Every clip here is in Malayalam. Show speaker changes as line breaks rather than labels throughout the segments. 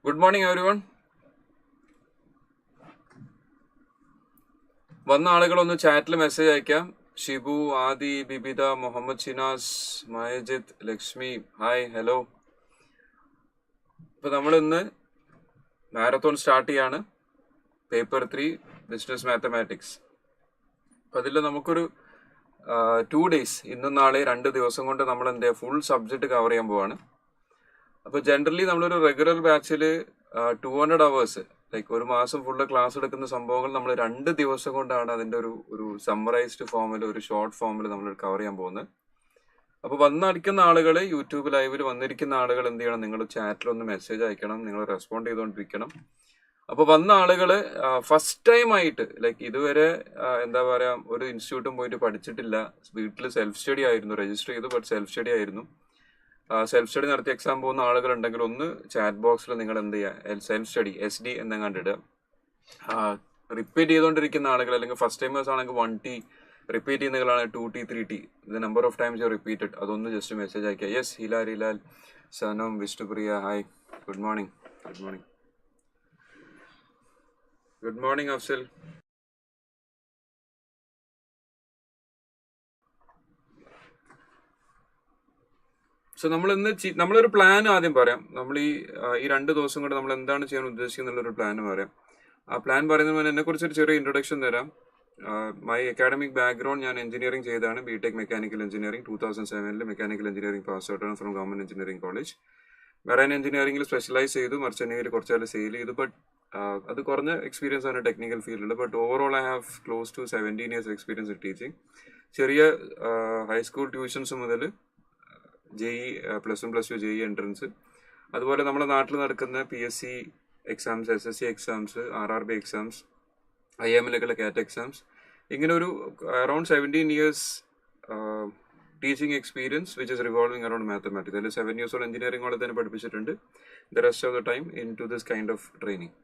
Good morning, everyone. വന്ന ആളുകളൊന്ന് ചാറ്റിൽ മെസ്സേജ് അയക്കാം. ഷിബു, ആദി, ബിബിത, മുഹമ്മദ് ഷിനാസ്, മയജിത്ത്, ലക്ഷ്മി, ഹായ്, ഹലോ. ഇപ്പൊ നമ്മൾ ഇന്ന് മാരത്തോൺ സ്റ്റാർട്ട് ചെയ്യാണ്. Paper 3 business mathematics. അപ്പൊ അതിൽ നമുക്കൊരു 2 days, ഇന്നും നാളെ 2 ദിവസം കൊണ്ട് നമ്മൾ എന്താ ഫുൾ സബ്ജക്ട് കവർ ചെയ്യാൻ പോവാണ്. അപ്പോൾ ജനറലി നമ്മളൊരു റെഗുലർ ബാച്ചിൽ 200 hours, ലൈക്ക് ഒരു മാസം ഫുള്ള് ക്ലാസ് എടുക്കുന്ന സംഭവങ്ങൾ നമ്മൾ 2 ദിവസം കൊണ്ടാണ് അതിൻ്റെ ഒരു സമ്മറൈസ്ഡ് ഫോമിൽ, ഒരു ഷോർട്ട് ഫോമിൽ നമ്മൾ കവർ ചെയ്യാൻ പോകുന്നത്. അപ്പോൾ വന്നടിക്കുന്ന ആളുകൾ, യൂട്യൂബ് ലൈവിൽ വന്നിരിക്കുന്ന ആളുകൾ എന്ത് ചെയ്യണം, നിങ്ങൾ ചാറ്റിലൊന്ന് മെസ്സേജ് അയക്കണം, നിങ്ങൾ റെസ്പോണ്ട് ചെയ്തുകൊണ്ടിരിക്കണം. അപ്പോൾ വന്ന ആളുകൾ ഫസ്റ്റ് ടൈം ആയിട്ട്, ലൈക്ക് ഇതുവരെ എന്താ പറയുക, ഒരു ഇൻസ്റ്റിറ്റ്യൂട്ടും പോയിട്ട് പഠിച്ചിട്ടില്ല, വീട്ടിൽ സെൽഫ് സ്റ്റഡി ആയിരുന്നു, രജിസ്റ്റർ ചെയ്തു, ബട്ട് സെൽഫ് സ്റ്റഡി ആയിരുന്നു. സെൽഫ് സ്റ്റഡി നടത്തി എക്സാം പോകുന്ന ആളുകളുണ്ടെങ്കിൽ ഒന്ന് ചാറ്റ് ബോക്സിൽ നിങ്ങൾ എന്ത് ചെയ്യുക, സെൽഫ് സ്റ്റഡി SD എന്നെങ്ങാണ്ട് ഇടുക. റിപ്പീറ്റ് ചെയ്തുകൊണ്ടിരിക്കുന്ന ആളുകൾ, അല്ലെങ്കിൽ ഫസ്റ്റ് ടൈമേഴ്സ് ആണെങ്കിൽ 1T, റിപ്പീറ്റ് ചെയ്യുന്നതാണ് 2T 3T, the number of times you repeated, അതൊന്ന് ജസ്റ്റ് മെസ്സേജ് അയക്കുക. Yes, Hilal, Sanam, Vishnupriya, hi, good morning. Good morning Afsal. So നമ്മളൊരു പ്ലാൻ ആദ്യം പറയാം. നമ്മൾ ഈ 2 ദിവസം കൊണ്ട് നമ്മൾ എന്താണ് ചെയ്യാൻ ഉദ്ദേശിക്കുന്നുള്ളൊരു പ്ലാൻ പറയാം. ആ പ്ലാൻ പറയുന്നതിന് മുന്നേ എന്നെക്കുറിച്ചൊരു ചെറിയ ഇൻട്രൊഡക്ഷൻ തരാം. മൈ അക്കാഡമിക് ബാക്ക്ഗ്രൗണ്ട്, ഞാൻ എഞ്ചിനീയറിംഗ് ചെയ്താണ്, BTech mechanical engineering. 2007 mechanical engineering pass out ആണ് from government engineering college. Marine എഞ്ചിനീയറിംഗിൽ സ്പെഷ്യലൈസ് ചെയ്തു, മർച്ചന്റ് നേവിയിൽ കുറച്ചാൽ സെയിൽ ചെയ്തു. ബട്ട് അത് കുറഞ്ഞ എക്സ്പീരിയൻസ് ആണ് ടെക്നിക്കൽ ഫീൽഡിൽ. But overall I have close to 17 years experience in teaching. ചെറിയ ഹൈസ്കൂൾ ട്യൂഷൻസ് മുതൽ JE +1 +2 JE എൻട്രൻസ്, അതുപോലെ നമ്മുടെ നാട്ടിൽ നടക്കുന്ന PSC exams, SSC exams, RRB exams, IIM-ലേക്കുള്ള CAT എക്സാംസ്, ഇങ്ങനെ ഒരു around 17 years teaching experience which is revolving around mathematics. അതിൽ 7 years എഞ്ചിനീയറിംഗ് കോളേജ് തന്നെ പഠിപ്പിച്ചിട്ടുണ്ട്. The rest of the time in to this kind of training.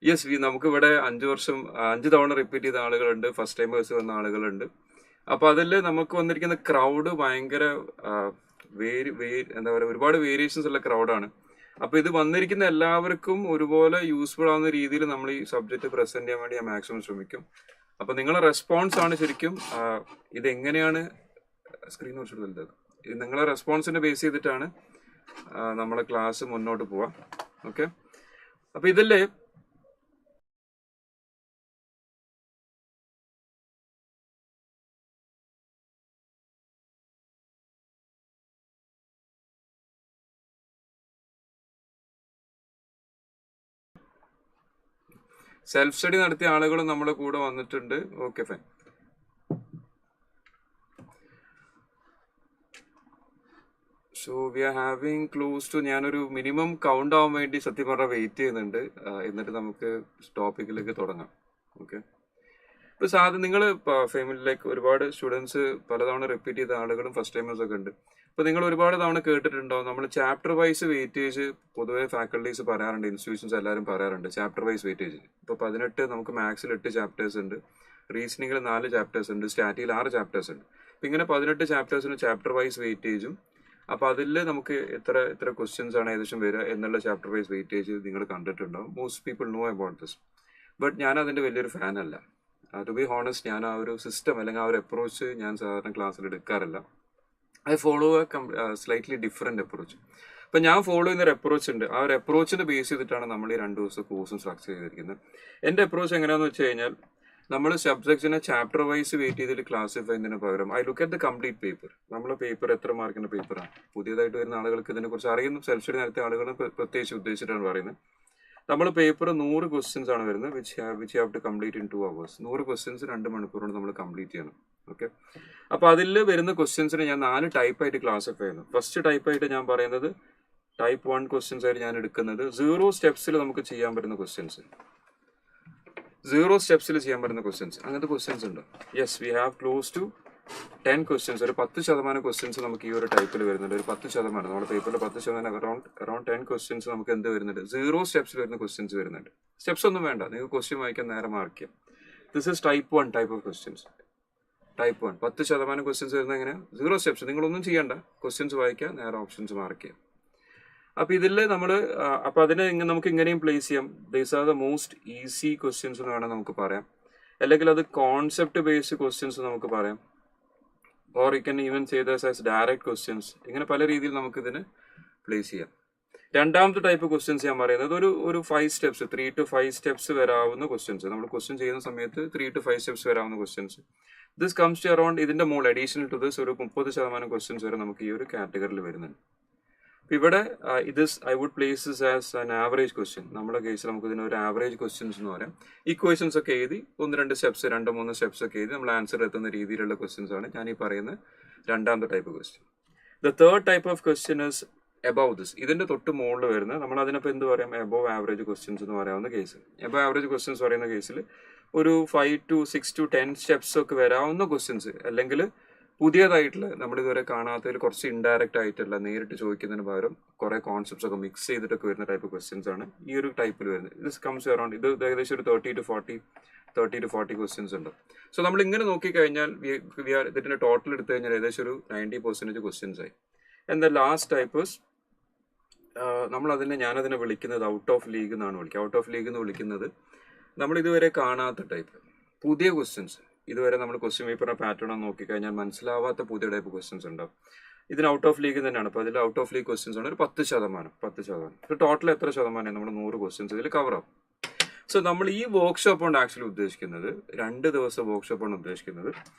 Yes, നമുക്കിവിടെ 5 തവണ റിപ്പീറ്റ് ചെയ്ത ആളുകളുണ്ട്, ഫസ്റ്റ് ടൈമേഴ്സ് വന്ന ആളുകളുണ്ട്. അപ്പോൾ അതിൽ നമുക്ക് വന്നിരിക്കുന്ന ക്രൗഡ് ഭയങ്കര എന്താ പറയുക, ഒരുപാട് വേരിയേഷൻസ് ഉള്ള ക്രൗഡാണ്. അപ്പോൾ ഇത് വന്നിരിക്കുന്ന എല്ലാവർക്കും ഒരുപോലെ യൂസ്ഫുൾ ആവുന്ന രീതിയിൽ നമ്മൾ ഈ സബ്ജക്റ്റ് പ്രസന്റ് ചെയ്യാൻ വേണ്ടി ഞാൻ മാക്സിമം ശ്രമിക്കും. അപ്പോൾ നിങ്ങളുടെ റെസ്പോൺസ് ആണ് ശരിക്കും ഇതെങ്ങനെയാണ് സ്ക്രീൻ കുറച്ചിട്ട് വലുത്, ഇത് നിങ്ങളെ റെസ്പോൺസിനെ ബേസ് ചെയ്തിട്ടാണ് നമ്മളെ ക്ലാസ് മുന്നോട്ട് പോവാം. ഓക്കെ, അപ്പോൾ ഇതിൽ സെൽഫ് സ്റ്റഡി നടത്തിയ ആളുകളും നമ്മുടെ കൂടെ വന്നിട്ടുണ്ട്. Okay, fine. So we are having close to, ഞാനൊരു മിനിമം കൗണ്ട് ആവാൻ വേണ്ടി സത്യം പറഞ്ഞാൽ വെയിറ്റ് ചെയ്യുന്നുണ്ട്. എന്നിട്ട് നമുക്ക് ടോപ്പിക്കിലേക്ക് തുടങ്ങാം. ഓക്കെ, ഇപ്പോൾ സാധാരണ നിങ്ങൾ ഫാമിലിയിലേക്ക് ഒരുപാട് സ്റ്റുഡൻസ് പലതവണ റിപ്പീറ്റ് ചെയ്ത ആളുകളും ഫസ്റ്റ് ടൈമേഴ്സ് ഒക്കെ ഉണ്ട്. അപ്പോൾ നിങ്ങൾ ഒരുപാട് തവണ കേട്ടിട്ടുണ്ടാവും, നമ്മൾ ചാപ്റ്റർ വൈസ് വെയിറ്റേജ് പൊതുവേ ഫാക്കൽറ്റീസ് പറയാറുണ്ട്, ഇൻസ്റ്റിറ്റ്യൂഷൻസ് എല്ലാവരും പറയാറുണ്ട് ചാപ്റ്റർ വൈസ് വെയിറ്റേജ്. ഇപ്പോൾ 18, നമുക്ക് മാത്സിൽ 8 ചാപ്റ്റേഴ്സ് ഉണ്ട്, റീസണിങ്ങിൽ 4 ചാപ്റ്റേഴ്സ് ഉണ്ട്, സ്റ്റാറ്റിയിൽ 6 ചാപ്റ്റേഴ്സ് ഉണ്ട്. അപ്പോൾ ഇങ്ങനെ 18 ചാപ്റ്റേഴ്സിന് ചാപ്റ്റർ വൈസ് വെയിറ്റേജും, അപ്പോൾ അതിൽ നമുക്ക് എത്ര ക്വസ്റ്റ്യൻസ് ആണ് ഏകദേശം വരിക എന്നുള്ള ചാപ്റ്റർ വൈസ് വെയിറ്റേജ് നിങ്ങൾ കണ്ടിട്ടുണ്ടാവും. Most people know about this. But ഞാൻ അതിൻ്റെ വലിയൊരു ഫാൻ അല്ല. ടു ബി ഹോണസ്റ്റ്, ഞാൻ ആ ഒരു സിസ്റ്റം അല്ലെങ്കിൽ ആ ഒരു അപ്രോച്ച് ഞാൻ സാധാരണ ക്ലാസ്സിൽ എടുക്കാറില്ല. I follow slightly different approach. അപ്പം ഞാൻ ഫോളോ ചെയ്യുന്നൊരു അപ്രോച്ച് ഉണ്ട്. ആ ഒരു അപ്രോച്ചിനെ ബേസ് ചെയ്തിട്ടാണ് നമ്മൾ ഈ 2 ദിവസം കോഴ്സും സ്ട്രക്ചർ ചെയ്തിരിക്കുന്നത്. എൻ്റെ അപ്രോച്ച് എങ്ങനെയാണെന്ന് വെച്ച് കഴിഞ്ഞാൽ, നമ്മൾ സബ്ജക്ട്സിനെ ചാപ്റ്റർ വൈസ് വെയിറ്റ് ചെയ്തിട്ട് ക്ലാസിഫൈ ചെയ്യുന്നതിന് പകരം I look at the complete paper. നമ്മളെ പേപ്പർ എത്ര മാർക്കിൻ്റെ പേപ്പറാണ്, പുതിയതായിട്ട് വരുന്ന ആളുകൾക്ക് ഇതിനെക്കുറിച്ച് അറിയുന്ന സെൽഫ് സ്റ്റഡി നടത്തിയ ആളുകളും പ്രത്യേകിച്ച് ഉദ്ദേശിച്ചിട്ടാണ് പറയുന്നത്. നമ്മൾ പേപ്പർ 100 ക്വസ്റ്റ്യൻസ് ആണ് വരുന്നത്, which have to complete in 2 hours. 100 questions 2 മണിക്കൂർ കൊണ്ട് നമ്മൾ കംപ്ലീറ്റ് ചെയ്യണം. ഓക്കെ, അപ്പോൾ അതിൽ വരുന്ന ക്വസ്റ്റ്യൻസിനെ ഞാൻ 4 ടൈപ്പായിട്ട് ക്ലാസിഫൈ ചെയ്യുന്നു. ഫസ്റ്റ് ടൈപ്പായിട്ട് ഞാൻ പറയുന്നത് ടൈപ്പ് 1 ക്വസ്റ്റ്യൻസ് ആയിട്ട് ഞാൻ എടുക്കുന്നത് 0 സ്റ്റെപ്സിൽ നമുക്ക് ചെയ്യാൻ പറ്റുന്ന ക്വസ്റ്റ്യൻസ്. 0 സ്റ്റെപ്സിൽ ചെയ്യാൻ പറ്റുന്ന ക്വസ്റ്റ്യൻസ്, അങ്ങനത്തെ ക്വസ്റ്റ്യൻസ് ഉണ്ട്. Yes, we have close to 10 questions. ഒരു 10% ക്വസ്റ്റ്യൻസ് നമുക്ക് ഈ ഒരു ടൈപ്പിൽ വരുന്നുണ്ട്. ഒരു 10%, നമ്മുടെ പേപ്പറിൽ 10% അറൌണ്ട് 10 ക്വസ്റ്റ്യൻസ് നമുക്ക് എന്ത് വരുന്നുണ്ട്, 0 സ്റ്റെപ്സിൽ വരുന്ന ക്വസ്റ്റ്യൻസ് വരുന്നുണ്ട്. സ്റ്റെപ്സ് ഒന്നും വേണ്ട, നിങ്ങൾക്ക് ക്വസ്റ്റ്യൻ വായിക്കാൻ നേരെ മാർക്ക് ചെയ്യാം. This is type 1 type of questions. Type 1 10% questions വരുന്നത് എങ്ങനെ, 0 സ്റ്റെപ്സ്, നിങ്ങളൊന്നും ചെയ്യണ്ട, ക്വസ്റ്റ്യൻസ് വായിക്കുക, നേരെ ഓപ്ഷൻസ് മാർക്ക് ചെയ്യാം. അപ്പോൾ ഇതിൽ നമ്മൾ അപ്പോൾ അതിനെ നമുക്ക് ഇങ്ങനെയും പ്ലേസ് ചെയ്യാം. These are the most easy questions എന്ന് വേണം നമുക്ക് പറയാം, അല്ലെങ്കിൽ അത് കോൺസെപ്റ്റ് ബേസ്ഡ് ക്വസ്റ്റ്യൻസ് നമുക്ക് പറയാം, or you can even say thus as direct questions. ഇങ്ങനെ പല രീതിയിൽ നമുക്കിതിന് പ്ലേസ് ചെയ്യാം. രണ്ടാമത്തെ ടൈപ്പ് ക്വസ്റ്റ്യൻസ് ഞാൻ പറയുന്നത് ഒരു 5 സ്റ്റെപ്സ്, 3 to 5 സ്റ്റെപ്സ് വരാവുന്ന ക്വസ്റ്റ്യൻസ്. നമ്മൾ ക്വസ്റ്റ്യൻ ചെയ്യുന്ന സമയത്ത് 3 to 5 സ്റ്റെപ്സ് വരാവുന്ന questions. This comes to around, ഇതിന്റെ മുകളിൽ അഡീഷണൽ ടു ദിസ് ഒരു 30% ക്വസ്റ്റ്യൻസ് വരെ നമുക്ക് ഈ ഒരു കാറ്റഗറിയിൽ വരുന്നുണ്ട്. ഇവിടെ I would place this as an average question. നമ്മുടെ കേസിൽ നമുക്ക് ഇതിന് ഒരു ആവറേജ് ക്വസ്റ്റ്യൻസ് എന്ന് പറയാം. ഈ ക്വസ്റ്റ്യൻസ് ഒക്കെ എഴുതി 1-2 സ്റ്റെപ്സ്, 2-3 സ്റ്റെപ്സ് ഒക്കെ എഴുതി നമ്മൾ ആൻസർ എത്തുന്ന രീതിയിലുള്ള ക്വസ്റ്റ്യൻസ് ആണ് ഞാൻ ഈ പറയുന്ന രണ്ടാമത്തെ type question. The third type of question is above this. ഇതിന്റെ തൊട്ട് മുകളിൽ വരുന്ന നമ്മൾ അതിനിപ്പോൾ എന്ത് പറയാം, എബവ് ആവറേജ് ക്വസ്റ്റ്യൻസ് എന്ന് പറയാവുന്ന കേസ്. എബവ് ആവറേജ് ക്വസ്റ്റ്യൻസ് പറയുന്ന കേസിൽ ഒരു 5 to 6 to 10 സ്റ്റെപ്സ് ഒക്കെ വരാവുന്ന ക്വസ്റ്റ്യൻസ്, അല്ലെങ്കിൽ പുതിയതായിട്ടുള്ള നമ്മളിതുവരെ കാണാത്തതിൽ കുറച്ച് ഇൻഡയറക്റ്റ് ആയിട്ടുള്ള നേരിട്ട് ചോദിക്കുന്നതിന് പകരം കുറെ കോൺസെപ്റ്റ്സ് ഒക്കെ മിക്സ് ചെയ്തിട്ടൊക്കെ വരുന്ന ടൈപ്പ് ക്വസ്റ്റ്യൻസ് ആണ് ഈ ഒരു ടൈപ്പിൽ വരുന്നത്. ദിസ് കംസ് അറൌണ്ട്, ഇത് ഏകദേശം ഒരു 30 to 40 ക്വസ്റ്റ്യൻസ് ഉണ്ട്. സോ നമ്മൾ ഇങ്ങനെ നോക്കിക്കഴിഞ്ഞാൽ ഇതിന്റെ ടോട്ടൽ എടുത്തു കഴിഞ്ഞാൽ ഏകദേശം ഒരു 90% ക്വസ്റ്റ്യൻസ് ആയി. ആൻഡ് ദ ലാസ്റ്റ് ടൈപ്പ് ഞാനതിനെ വിളിക്കുന്നത് ഔട്ട് ഓഫ് ലീഗ് എന്നാണ് വിളിക്കുക. ഔട്ട് ഓഫ് ലീഗ് എന്ന് വിളിക്കുന്നത് നമ്മൾ ഇതുവരെ കാണാത്ത ടൈപ്പ് പുതിയ ക്വസ്റ്റ്യൻസ്. ഇതുവരെ നമ്മൾ ക്വസ്റ്റ്യൻ പേപ്പറിന്റെ പാറ്റേൺ നോക്കിക്കഴിഞ്ഞാൽ മനസ്സിലാവാത്ത പുതിയ ടൈപ്പ് ക്വസ്റ്റ്യൻസ് ഉണ്ടാവും. ഇതിന് ഔട്ട് ഓഫ് ലീഗ് തന്നെയാണ്. അപ്പോൾ അതിൽ ഔട്ട് ഓഫ് ലീഗ് ക്വസ്റ്റ്യൻസ് ആണ് ഒരു 10%. ഇപ്പോൾ ടോട്ടൽ എത്ര ശതമാനം, നമ്മൾ 100 ക്വസ്റ്റ്യൻസ് ഇതിൽ കവർ ആവും. സോ നമ്മൾ ഈ വർക്ക്ഷോപ്പ് കൊണ്ട് ആക്ച്വലി ഉദ്ദേശിക്കുന്നത് 2 ദിവസം വർക്ക്ഷോപ്പാണ് ഉദ്ദേശിക്കുന്നത്.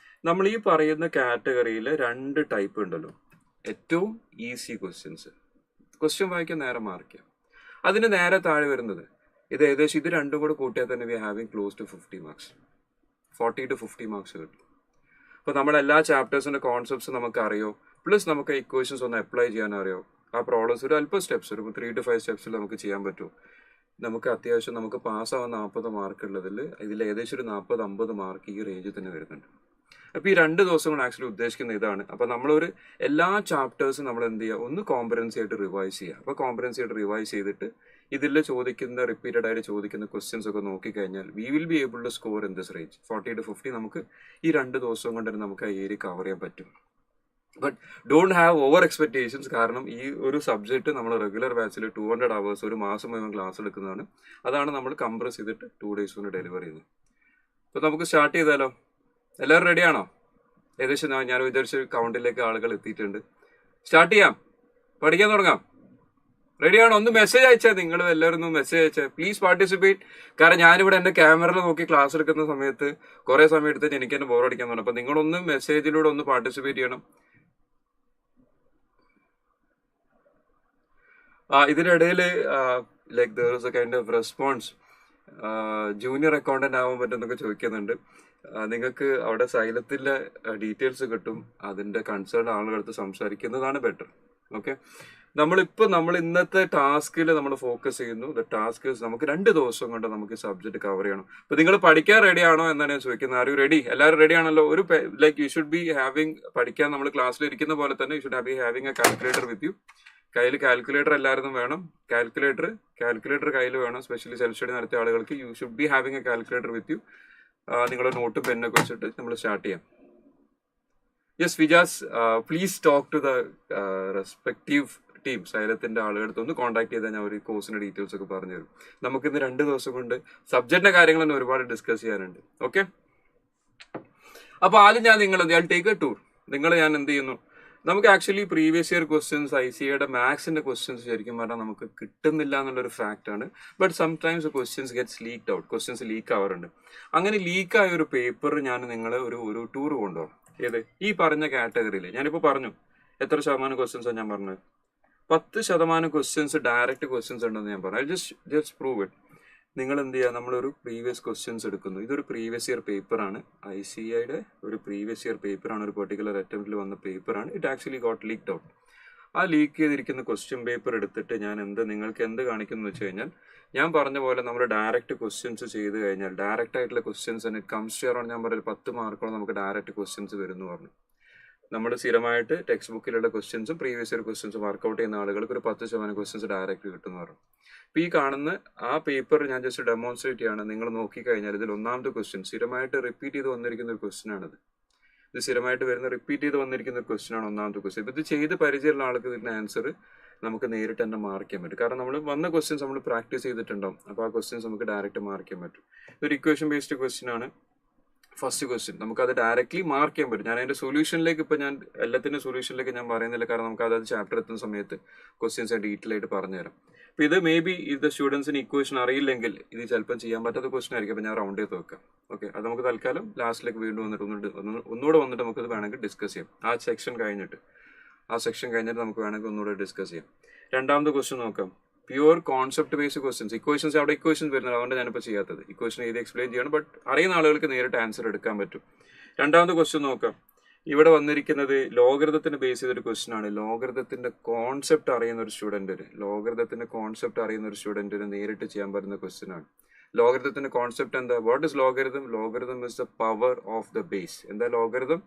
നമ്മൾ ഈ പറയുന്ന കാറ്റഗറിയിൽ 2 ടൈപ്പ് ഉണ്ടല്ലോ. ഏറ്റവും ഈസി ക്വസ്റ്റ്യൻ വായിക്കാൻ നേരെ മാർക്ക് ചെയ്യാം. അതിന് നേരെ താഴെ വരുന്നത് ഇത് ഏകദേശം ഇത് രണ്ടും കൂടെ കൂട്ടിയാൽ തന്നെ we having close to 50 marks, 40 to 50 marks കിട്ടും. അപ്പോൾ നമ്മുടെ എല്ലാ ചാപ്റ്റേഴ്സിന്റെ കോൺസെപ്റ്റ്സ് നമുക്ക് അറിയോ, പ്ലസ് നമുക്ക് ഇക്വേഷൻസ് ഒന്ന് അപ്ലൈ ചെയ്യാൻ അറിയോ, ആ പ്രോബ്ലംസ് ഒരു അല്പം സ്റ്റെപ്സ്, ഒരു 3 to 5 സ്റ്റെപ്സിൽ നമുക്ക് ചെയ്യാൻ പറ്റും. നമുക്ക് അത്യാവശ്യം നമുക്ക് പാസ്സാവുന്ന 40 മാർക്ക് ഉള്ളതിൽ ഇതിൽ ഏകദേശം ഒരു 40-50 മാർക്ക് ഈ റേഞ്ചിൽ തന്നെ വരുന്നുണ്ട്. അപ്പോൾ ഈ 2 ദിവസം കൊണ്ട് ആക്ച്വലി ഉദ്ദേശിക്കുന്ന ഇതാണ്. അപ്പോൾ നമ്മളൊരു എല്ലാ ചാപ്റ്റേഴ്സും നമ്മൾ എന്ത് ചെയ്യുക, ഒന്ന് കോംപ്രഹെൻസീവ് ആയിട്ട് റിവൈസ് ചെയ്യുക. അപ്പോൾ കോംപ്രഹെൻസീവ് ആയിട്ട് റിവൈസ് ചെയ്തിട്ട് ഇതിൽ ചോദിക്കുന്ന റിപ്പീറ്റഡ് ആയിട്ട് ചോദിക്കുന്ന ക്വസ്റ്റ്യൻസ് ഒക്കെ നോക്കിക്കഴിഞ്ഞാൽ we will be able to score in this range 40 to 50. നമുക്ക് ഈ 2 ദിവസം കൊണ്ട് തന്നെ നമുക്ക് ആ ഏരിയ കവർ ചെയ്യാൻ പറ്റും. But don't have over expectations. കാരണം ഈ ഒരു സബ്ജക്റ്റ് നമ്മൾ റെഗുലർ ബാച്ചിൽ 200 hours ഒരു മാസം മുഴുവൻ ക്ലാസ് എടുക്കുന്നതാണ്. അതാണ് നമ്മൾ കംപ്രസ് ചെയ്തിട്ട് 2 days കൊണ്ട് ഡെലിവർ ചെയ്യുന്നത്. അപ്പോൾ നമുക്ക് സ്റ്റാർട്ട് ചെയ്താലോ? എല്ലാവരും റെഡിയാണോ? ഏകദേശം ഞാൻ വിചാരിച്ച കൗണ്ടിലേക്ക് ആളുകൾ എത്തിയിട്ടുണ്ട്. സ്റ്റാർട്ട് ചെയ്യാം, പഠിക്കാൻ തുടങ്ങാം. റെഡിയാണോ? ഒന്ന് മെസ്സേജ് അയച്ചാൽ, നിങ്ങൾ എല്ലാവരും ഒന്ന് മെസ്സേജ് അയച്ചാൽ പ്ലീസ് പാർട്ടിസിപ്പേറ്റ്. കാരണം ഞാനിവിടെ എൻ്റെ ക്യാമറയിൽ നോക്കി ക്ലാസ് എടുക്കുന്ന സമയത്ത് കുറേ സമയം എടുത്തിട്ട് എനിക്ക് തന്നെ ബോറടിക്കാൻ തോന്നും. അപ്പം നിങ്ങളൊന്ന് മെസ്സേജിലൂടെ ഒന്ന് പാർട്ടിസിപ്പേറ്റ് ചെയ്യണം. ഇതിനിടയിൽ like there is a kind of response. Junior accountant ആവാൻ പറ്റുമെന്നൊക്കെ ചോദിക്കുന്നുണ്ട്. നിങ്ങൾക്ക് അവിടെ സൈലത്തിൻ്റെ ഡീറ്റെയിൽസ് കിട്ടും. അതിൻ്റെ കൺസേൺ ആളുകളടുത്ത് സംസാരിക്കുന്നതാണ് ബെറ്റർ. ഓക്കെ, നമ്മൾ ഇന്നത്തെ ടാസ്കിൽ നമ്മൾ ഫോക്കസ് ചെയ്യുന്നു. ദ ടാസ്ക് നമുക്ക് 2 ദിവസം കൊണ്ട് നമുക്ക് സബ്ജക്ട് കവർ ചെയ്യണം. അപ്പോൾ നിങ്ങൾ പഠിക്കാൻ റെഡിയാണോ എന്നാണ് ഞാൻ ചോദിക്കുന്നത്. ആരും റെഡി? എല്ലാവരും റെഡി ആണല്ലോ? ഒരു like you should be having, പഠിക്കാൻ നമ്മൾ ക്ലാസ്സിൽ ഇരിക്കുന്ന പോലെ തന്നെ U should be having a calculator with U. കയ്യിൽ കാൽക്കുലേറ്റർ എല്ലാവരും വേണം. കാൽക്കുലേറ്റർ കയ്യിൽ വേണം. സ്പെഷ്യലി സെൽഫ് സ്റ്റഡി നടത്തിയ ആളുകൾക്ക് you should be having a calculator with you. നിങ്ങളുടെ നോട്ടും പെന്നൊക്കെ വെച്ചിട്ട് നമ്മൾ സ്റ്റാർട്ട് ചെയ്യാം. Yes Vijas, please talk to the respective team. സൈലത്തിന്റെ ആളുകളടുത്ത് ഒന്ന് കോൺടാക്ട് ചെയ്താൽ ഞാൻ ഒരു കോഴ്സിന്റെ ഡീറ്റെയിൽസ് ഒക്കെ പറഞ്ഞു തരും. നമുക്കിന്ന് 2 ദിവസം കൊണ്ട് സബ്ജക്റ്റിന്റെ കാര്യങ്ങൾ തന്നെ ഒരുപാട് ഡിസ്കസ് ചെയ്യാനുണ്ട്. ഓക്കെ, അപ്പൊ ആദ്യം ഞാൻ ടേക്ക് എ ടൂർ. ഞാൻ എന്ത് ചെയ്യുന്നു, നമുക്ക് ആക്ച്വലി പ്രീവിയസ് ഇയർ ക്വസ്റ്റ്യൻസ് ICAയുടെ മാത്സിന്റെ ക്വസ്റ്റ്യൻസ് ശരിക്കും പറഞ്ഞാൽ നമുക്ക് കിട്ടുന്നില്ല എന്നുള്ളൊരു ഫാക്റ്റ് ആണ്. But sometimes questions gets leaked out. Questions leak ആവാറുണ്ട്. അങ്ങനെ ലീക്കായ ഒരു പേപ്പർ ഞാൻ നിങ്ങളെ ഒരു ടൂർ കൊണ്ടുപോകാം. ഏത്? ഈ പറഞ്ഞ കാറ്റഗറിയിൽ. ഞാനിപ്പോൾ പറഞ്ഞു എത്ര ശതമാനം ക്വസ്റ്റ്യൻസാണ് ഞാൻ പറഞ്ഞത്? 10% ക്വസ്റ്റ്യൻസ് ഡയറക്റ്റ് ക്വസ്റ്റ്യൻസ് ഉണ്ടെന്ന് ഞാൻ പറഞ്ഞു. Just prove it. നിങ്ങൾ എന്ത് ചെയ്യുക, നമ്മളൊരു പ്രീവിയസ് ക്വസ്റ്റ്യൻസ് എടുക്കുന്നു. ഇതൊരു പ്രീവിയസ് ഇയർ പേപ്പറാണ്. ICAയുടെ ഒരു പ്രീവിയസ് ഇയർ പേപ്പറാണ്. ഒരു പെർട്ടിക്കുലർ അറ്റംപ്റ്റിൽ വന്ന പേപ്പറാണ്. It actually got leaked out. ആ ലീക്ക് ചെയ്തിരിക്കുന്ന ക്വസ്റ്റ്യൻ പേപ്പർ എടുത്തിട്ട് നിങ്ങൾക്ക് എന്ത് കാണിക്കുന്നു വെച്ച് കഴിഞ്ഞാൽ, ഞാൻ പറഞ്ഞ പോലെ നമ്മൾ ഡയറക്റ്റ് ക്വസ്റ്റ്യൻസ് ചെയ്ത് കഴിഞ്ഞാൽ ഡയറക്റ്റ് ആയിട്ടുള്ള ക്വസ്റ്റ്യൻസ് തന്നെ ഇറ്റ് കംസ് ടു അറൗണ്ട്, ഞാൻ പറഞ്ഞ 10 മാർക്കോളം നമുക്ക് ഡയറക്റ്റ് ക്വസ്റ്റ്യൻസ് വരുന്നു പറഞ്ഞു. നമ്മൾ സ്ഥിരമായിട്ട് ടെക്സ്റ്റ് ബുക്കിലുള്ള ക്വസ്റ്റ്യൻസും പ്രീവിയസ് ഇയർ ക്വസ്റ്റ്യൻസും വർക്കൗട്ട് ചെയ്യുന്ന ആളുകൾക്ക് ഒരു 10% ക്വസ്റ്റ്യൻസ് ഡയറക്റ്റ് കിട്ടുന്നു പറഞ്ഞു. അപ്പോൾ ഈ കാണുന്ന ആ പേപ്പർ ഞാൻ ജസ്റ്റ് ഡെമോൺസ്ട്രേറ്റ് ചെയ്യാണ്. നിങ്ങൾ നോക്കിക്കഴിഞ്ഞാൽ ഇതിൽ ഒന്നാമത്തെ ക്വസ്റ്റ്യൻ സ്ഥിരമായിട്ട് റിപ്പീറ്റ് ചെയ്ത് വന്നിരിക്കുന്ന ഒരു ക്വസ്റ്റ്യൻ ആണിത്. ഇത് സ്ഥിരമായിട്ട് റിപ്പീറ്റ് ചെയ്ത് വന്നിരിക്കുന്ന ഒരു ക്വസ്റ്റ്യൻ ആണ് ഒന്നാമത്തെ ക്വസ്റ്റ്യൻ. ഇത് ചെയ്ത് പരിചയമുള്ള ആൾക്ക് ഇതിന്റെ ആൻസർ നമുക്ക് നേരിട്ട് തന്നെ മാർക്ക് ചെയ്യാൻ പറ്റും. കാരണം നമ്മൾ വന്ന ക്വസ്റ്റ്യൻസ് നമ്മൾ പ്രാക്ടീസ് ചെയ്തിട്ടുണ്ടാവും. അപ്പോൾ ആ ക്വസ്റ്റ്യൻസ് നമുക്ക് ഡയറക്റ്റ് മാർക്ക് ചെയ്യാൻ പറ്റും. ഇതൊരു ഇക്വേഷൻ ബേസ്ഡ് ക്വസ്റ്റ്യൻ ആണ്. ഫസ്റ്റ് ക്വസ്റ്റ്യൻ നമുക്കത് ഡയറക്റ്റ്ലി മാർക്ക് ചെയ്യാൻ പറ്റും. ഞാൻ അതിൻ്റെ സൊല്യൂഷനിലേക്ക് ഇപ്പോൾ ഞാൻ എല്ലാത്തിൻ്റെ സൊല്യൂഷനിലേക്ക് ഞാൻ പറയുന്നില്ല, കാരണം നമുക്ക് അതായത് ചാപ്റ്റർ എത്തുന്ന സമയത്ത് ക്വസ്റ്റ്യൻസ് ഡീറ്റെയിൽ ആയിട്ട് പറഞ്ഞുതരാം. അപ്പോൾ ഇത് മേ ബി ഇത് സ്റ്റുഡൻസിന് ഇക്വേഷൻ അറിയില്ലെങ്കിൽ ഇത് ചിലപ്പം ചെയ്യാൻ പറ്റാത്ത ക്വസ്റ്റൻ ആയിരിക്കും. അപ്പോൾ ഞാൻ റൗണ്ട് ചെയ്ത് വെക്കാം. ഓക്കെ, അത് നമുക്ക് തൽക്കാലം ലാസ്റ്റിലേക്ക് വീണ്ടും വന്നിട്ട് ഒന്നുകൂടെ വന്നിട്ട് നമുക്കത് വേണമെങ്കിൽ ഡിസ്കസ് ചെയ്യാം. ആ സെക്ഷൻ കഴിഞ്ഞിട്ട് നമുക്ക് വേണമെങ്കിൽ ഒന്നുകൂടെ ഡിസ്കസ് ചെയ്യാം. രണ്ടാമത്തെ ക്വസ്റ്റ്യൻ നോക്കാം. Pure concept based questions. Equations അവിടെ ഇക്വേഷൻസ് വരുന്നത്, അതുകൊണ്ട് ഞാനിപ്പോൾ ചെയ്യാത്തത്. ഇക്വേഷൻ ഏത് എക്സ്പ്ലെയിൻ ചെയ്യണം, ബട്ട് അറിയുന്ന ആളുകൾക്ക് നേരിട്ട് ആൻസർ എടുക്കാൻ പറ്റും. രണ്ടാമത്തെ ക്വസ്റ്റ്യൻ നോക്കാം. ഇവിടെ വന്നിരിക്കുന്നത് ലോഗരിതത്തിന് ബേസ് ചെയ്തൊരു ക്വസ്റ്റ്യൻ ആണ്. ലോഗരിതത്തിന്റെ കോൺസെപ്റ്റ് അറിയുന്ന ഒരു സ്റ്റുഡന്റിന് നേരിട്ട് ചെയ്യാൻ പറ്റുന്ന ക്വസ്റ്റ്യൻ ആണ്. ലോഗരിതത്തിന്റെ കോൺസെപ്റ്റ് എന്താ? What is logarithm? Logarithm is the power of the base. എന്താ logarithm?